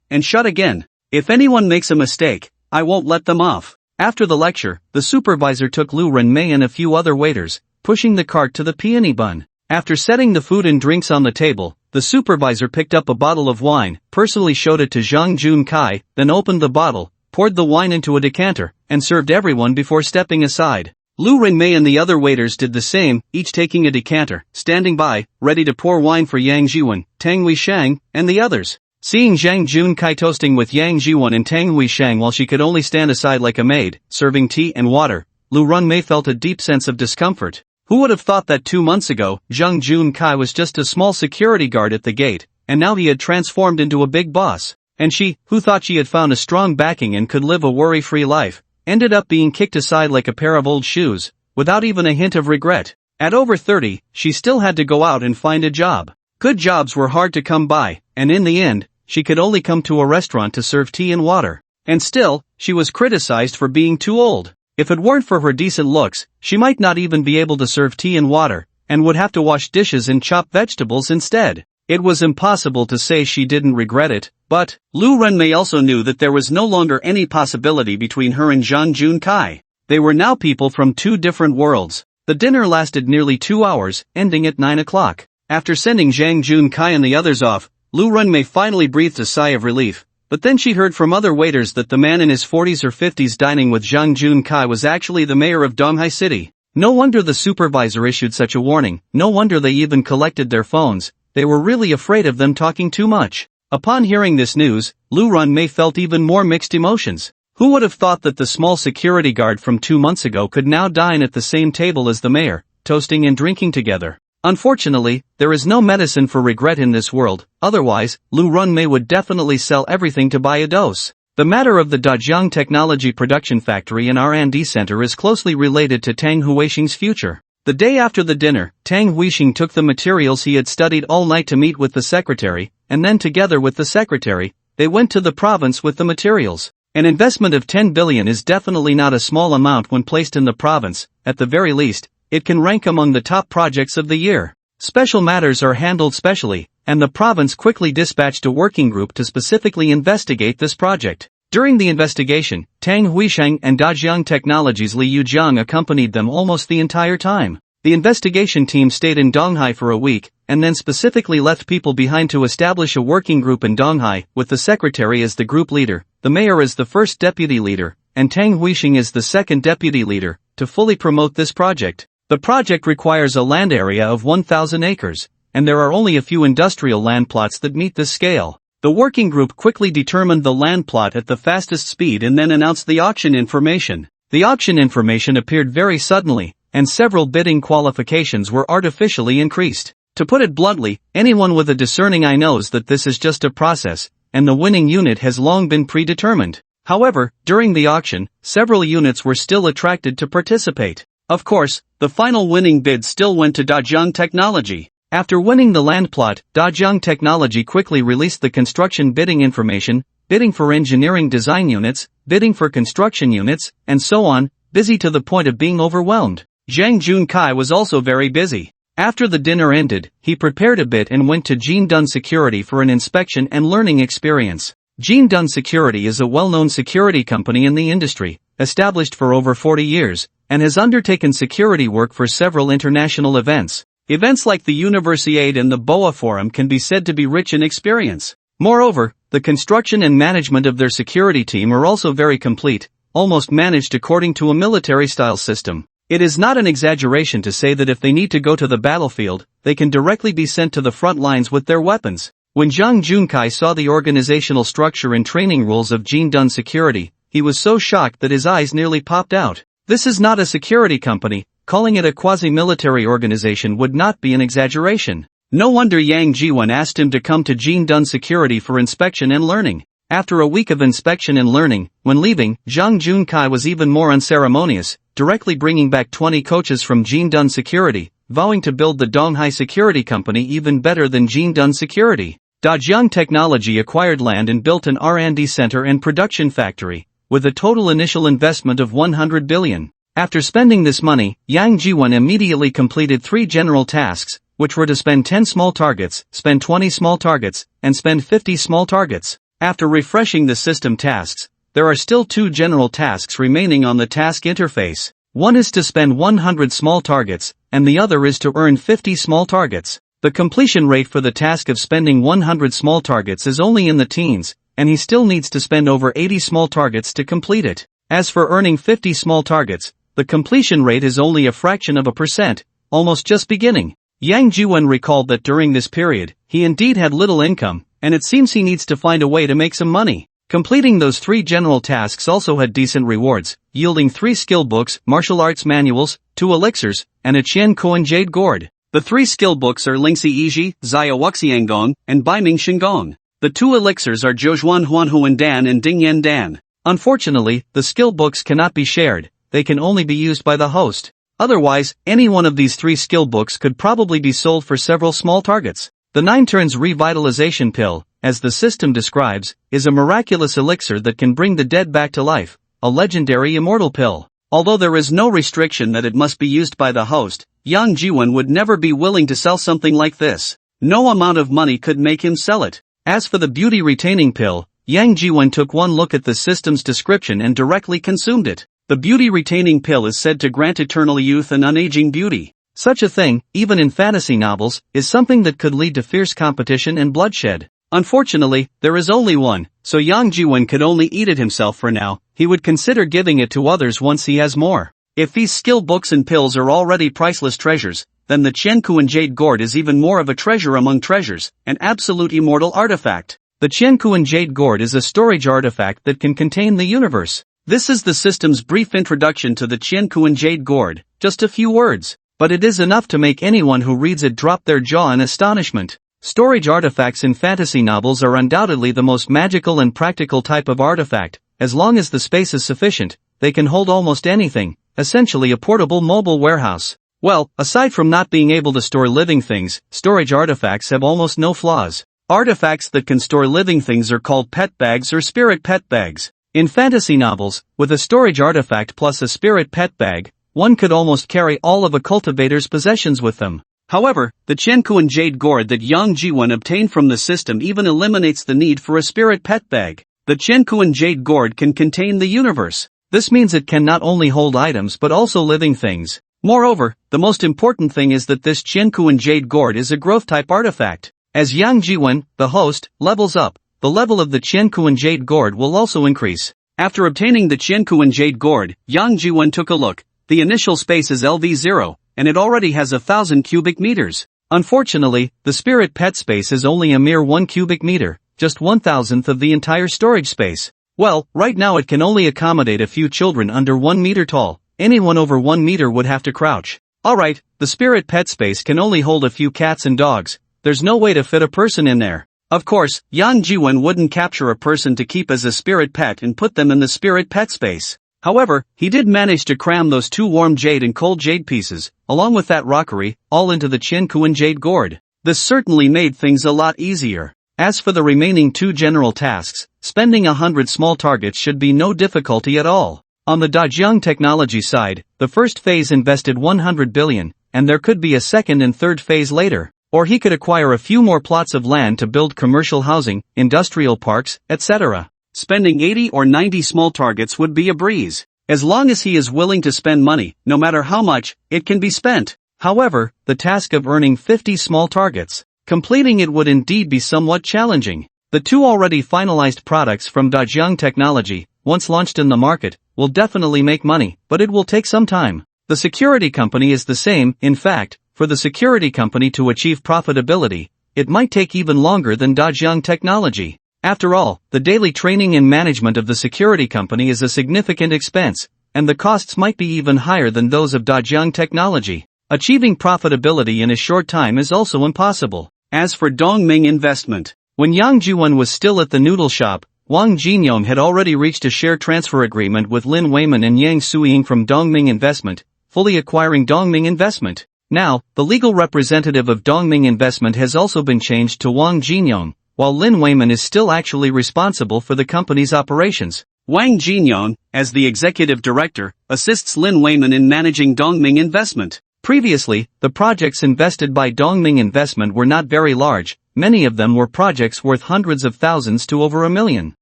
and shut again. If anyone makes a mistake, I won't let them off. After the lecture, the supervisor took Lu Renmei and a few other waiters, pushing the cart to the peony bun. After setting the food and drinks on the table, the supervisor picked up a bottle of wine, personally showed it to Zhang Junkai, then opened the bottle, poured the wine into a decanter, and served everyone before stepping aside. Lu Renmei and the other waiters did the same, each taking a decanter, standing by, ready to pour wine for Yang Jiwen, Tang Huixing, and the others. Seeing Zhang Junkai toasting with Yang Jiwen and Tang Huixing while she could only stand aside like a maid, serving tea and water, Lu Renmei felt a deep sense of discomfort. Who would have thought that 2 months ago, Zhang Junkai was just a small security guard at the gate, and now he had transformed into a big boss. And she, who thought she had found a strong backing and could live a worry-free life, ended up being kicked aside like a pair of old shoes, without even a hint of regret. At over 30, she still had to go out and find a job. Good jobs were hard to come by, and in the end, she could only come to a restaurant to serve tea and water. And still, she was criticized for being too old. If it weren't for her decent looks, she might not even be able to serve tea and water, and would have to wash dishes and chop vegetables instead. It was impossible to say she didn't regret it, but Lu Renmei also knew that there was no longer any possibility between her and Zhang Junkai. They were now people from 2 different worlds. The dinner lasted nearly 2 hours, ending at 9 o'clock. After sending Zhang Junkai and the others off, Lu Renmei finally breathed a sigh of relief. but then she heard from other waiters that the man in his 40s or 50s dining with Zhang Junkai was actually the mayor of Donghai City. No wonder the supervisor issued such a warning, no wonder they even collected their phones, they were really afraid of them talking too much. Upon hearing this news, Lu Runmei felt even more mixed emotions. Who would have thought that the small security guard from 2 months ago could now dine at the same table as the mayor, toasting and drinking together? Unfortunately, there is no medicine for regret in this world, otherwise, Lu Runmei would definitely sell everything to buy a dose. The matter of the Dajiang Technology Production Factory and R&D Center is closely related to Tang Huixing's future. The day after the dinner, Tang Huixing took the materials he had studied all night to meet with the secretary, and then together with the secretary, they went to the province with the materials. An investment of 10 billion is definitely not a small amount when placed in the province, at the very least, it can rank among the top projects of the year. Special matters are handled specially, and the province quickly dispatched a working group to specifically investigate this project. During the investigation, Tang Huixing and Dajiang Technologies Li Yujiang accompanied them almost the entire time. The investigation team stayed in Donghai for a week, and then specifically left people behind to establish a working group in Donghai, with the secretary as the group leader, the mayor as the first deputy leader, and Tang Huixing as the second deputy leader, to fully promote this project. The project requires a land area of 1,000 acres, and there are only a few industrial land plots that meet this scale. The working group quickly determined the land plot at the fastest speed and then announced the auction information. The auction information appeared very suddenly, and several bidding qualifications were artificially increased. To put it bluntly, anyone with a discerning eye knows that this is just a process, and the winning unit has long been predetermined. However, during the auction, several units were still attracted to participate. Of course, the final winning bid still went to Dajiang Technology. After winning the land plot, Dajiang Technology quickly released the construction bidding information, bidding for engineering design units, bidding for construction units, and so on, busy to the point of being overwhelmed. Zhang Junkai was also very busy. After the dinner ended, he prepared a bit and went to Jindun Security for an inspection and learning experience. Jindun Security is a well-known security company in the industry, established for over 40 years, and has undertaken security work for several international events. Events like the Universiade and the Boa Forum can be said to be rich in experience. Moreover, the construction and management of their security team are also very complete, almost managed according to a military-style system. It is not an exaggeration to say that if they need to go to the battlefield, they can directly be sent to the front lines with their weapons. When Zhang Junkai saw the organizational structure and training rules of Jindun Security, he was so shocked that his eyes nearly popped out. This is not a security company, calling it a quasi-military organization would not be an exaggeration. No wonder Yang Jiwen asked him to come to Jindun Security for inspection and learning. After a week of inspection and learning, when leaving, Zhang Junkai was even more unceremonious, directly bringing back 20 coaches from Jindun Security, vowing to build the Donghai Security Company even better than Jindun Security. Dajiang Technology acquired land and built an R&D center and production factory, with a total initial investment of 100 billion. After spending this money, Yang Jiwen immediately completed 3 general tasks, which were to spend 10 small targets, spend 20 small targets, and spend 50 small targets. After refreshing the system tasks, there are still 2 general tasks remaining on the task interface. One is to spend 100 small targets, and the other is to earn 50 small targets. The completion rate for the task of spending 100 small targets is only in the teens, and he still needs to spend over 80 small targets to complete it. As for earning 50 small targets, the completion rate is only a fraction of a percent, almost just beginning. Yang Jiwen recalled that during this period, he indeed had little income, and it seems he needs to find a way to make some money. Completing those 3 general tasks also had decent rewards, yielding 3 skill books, martial arts manuals, 2 elixirs, and a Qian Koan Jade Gourd. The 3 skill books are Lingxi Yiji, Zaya Wuxiangong, and Baiming Shingong. The 2 elixirs are Zhozhuan Huanhuan Dan and Dingyan Dan. Unfortunately, the skill books cannot be shared, they can only be used by the host. Otherwise, any one of these 3 skill books could probably be sold for several small targets. The 9 turns revitalization pill, as the system describes, is a miraculous elixir that can bring the dead back to life, a legendary immortal pill. Although there is no restriction that it must be used by the host, Yang Jiwen would never be willing to sell something like this. No amount of money could make him sell it. As for the beauty retaining pill, Yang Jiwen took one look at the system's description and directly consumed it. The beauty retaining pill is said to grant eternal youth and unaging beauty. Such a thing, even in fantasy novels, is something that could lead to fierce competition and bloodshed. Unfortunately, there is only one, so Yang Jiwon could only eat it himself for now. He would consider giving it to others once he has more. If these skill books and pills are already priceless treasures, then the Qiankuan Jade Gourd is even more of a treasure among treasures, an absolute immortal artifact. The Qiankuan Jade Gourd is a storage artifact that can contain the universe. This is the system's brief introduction to the Qiankuan Jade Gourd, just a few words, but it is enough to make anyone who reads it drop their jaw in astonishment. Storage artifacts in fantasy novels are undoubtedly the most magical and practical type of artifact. As long as the space is sufficient, they can hold almost anything, essentially a portable mobile warehouse. Well, aside from not being able to store living things, storage artifacts have almost no flaws. Artifacts that can store living things are called pet bags or spirit pet bags. In fantasy novels, with a storage artifact plus a spirit pet bag, one could almost carry all of a cultivator's possessions with them. However, the Qiankuan Jade Gourd that Yang Jiwon obtained from the system even eliminates the need for a spirit pet bag. The Qiankuan Jade Gourd can contain the universe. This means it can not only hold items but also living things. Moreover, the most important thing is that this Qiankuan Jade Gourd is a growth-type artifact. As Yang Jiwon, the host, levels up, the level of the Qiankuan Jade Gourd will also increase. After obtaining the Qiankuan Jade Gourd, Yang Jiwon took a look. The initial space is LV0, and it already has 1,000 cubic meters. Unfortunately, the spirit pet space is only a mere 1 cubic meter, just 1,000th of the entire storage space. Well, right now it can only accommodate a few children under 1 meter tall. Anyone over 1 meter would have to crouch. Alright, the spirit pet space can only hold a few cats and dogs. There's no way to fit a person in there. Of course, Yang Jiwon wouldn't capture a person to keep as a spirit pet and put them in the spirit pet space. However, he did manage to cram those 2 warm jade and cold jade pieces, along with that rockery, all into the Qiankuan Jade Gourd. This certainly made things a lot easier. As for the remaining 2 general tasks, spending 100 small targets should be no difficulty at all. On the Dajiang technology side, the first phase invested 100 billion, and there could be a second and third phase later. Or he could acquire a few more plots of land to build commercial housing, industrial parks, etc. Spending 80 or 90 small targets would be a breeze. As long as he is willing to spend money, no matter how much, it can be spent. However, the task of earning 50 small targets, completing it would indeed be somewhat challenging. The 2 already finalized products from Dajiang Technology, once launched in the market, will definitely make money, but it will take some time. The security company is the same. In fact, for the security company to achieve profitability, it might take even longer than Dajiang Technology. After all, the daily training and management of the security company is a significant expense, and the costs might be even higher than those of Dajiang Technology. Achieving profitability in a short time is also impossible. As for Dongming Investment, when Yang Jiwon was still at the noodle shop, Wang Jinyong had already reached a share transfer agreement with Lin Weiman and Yang Suying from Dongming Investment, fully acquiring Dongming Investment. Now, the legal representative of Dongming Investment has also been changed to Wang Jinyong, while Lin Weiman is still actually responsible for the company's operations. Wang Jinyong, as the executive director, assists Lin Weiman in managing Dongming Investment. Previously, the projects invested by Dongming Investment were not very large. Many of them were projects worth hundreds of thousands to over $1 million.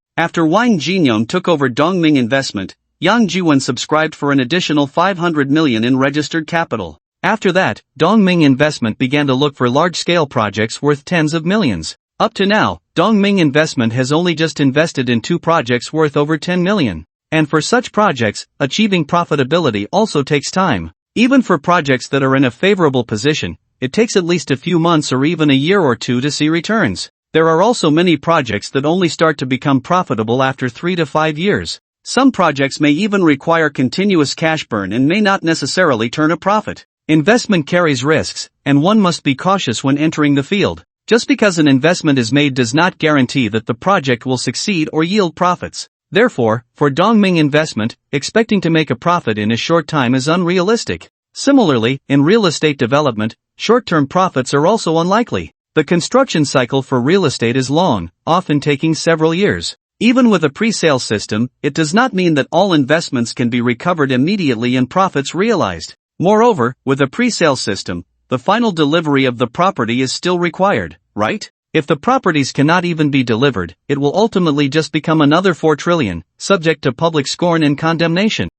After Wang Jinyong took over Dongming Investment, Yang Jiwon subscribed for an additional 500 million in registered capital. After that, Dongming Investment began to look for large-scale projects worth tens of millions. Up to now, Dongming Investment has only just invested in 2 projects worth over 10 million. And for such projects, achieving profitability also takes time. Even for projects that are in a favorable position, it takes at least a few months or even a year or 2 to see returns. There are also many projects that only start to become profitable after 3 to 5 years. Some projects may even require continuous cash burn and may not necessarily turn a profit. Investment carries risks, and one must be cautious when entering the field. Just because an investment is made does not guarantee that the project will succeed or yield profits. Therefore, for Dongming Investment, expecting to make a profit in a short time is unrealistic. Similarly, in real estate development, short-term profits are also unlikely. The construction cycle for real estate is long, often taking several years. Even with a pre-sale system, it does not mean that all investments can be recovered immediately and profits realized. Moreover, with a pre-sale system, the final delivery of the property is still required, right? If the properties cannot even be delivered, it will ultimately just become another 4 trillion, subject to public scorn and condemnation.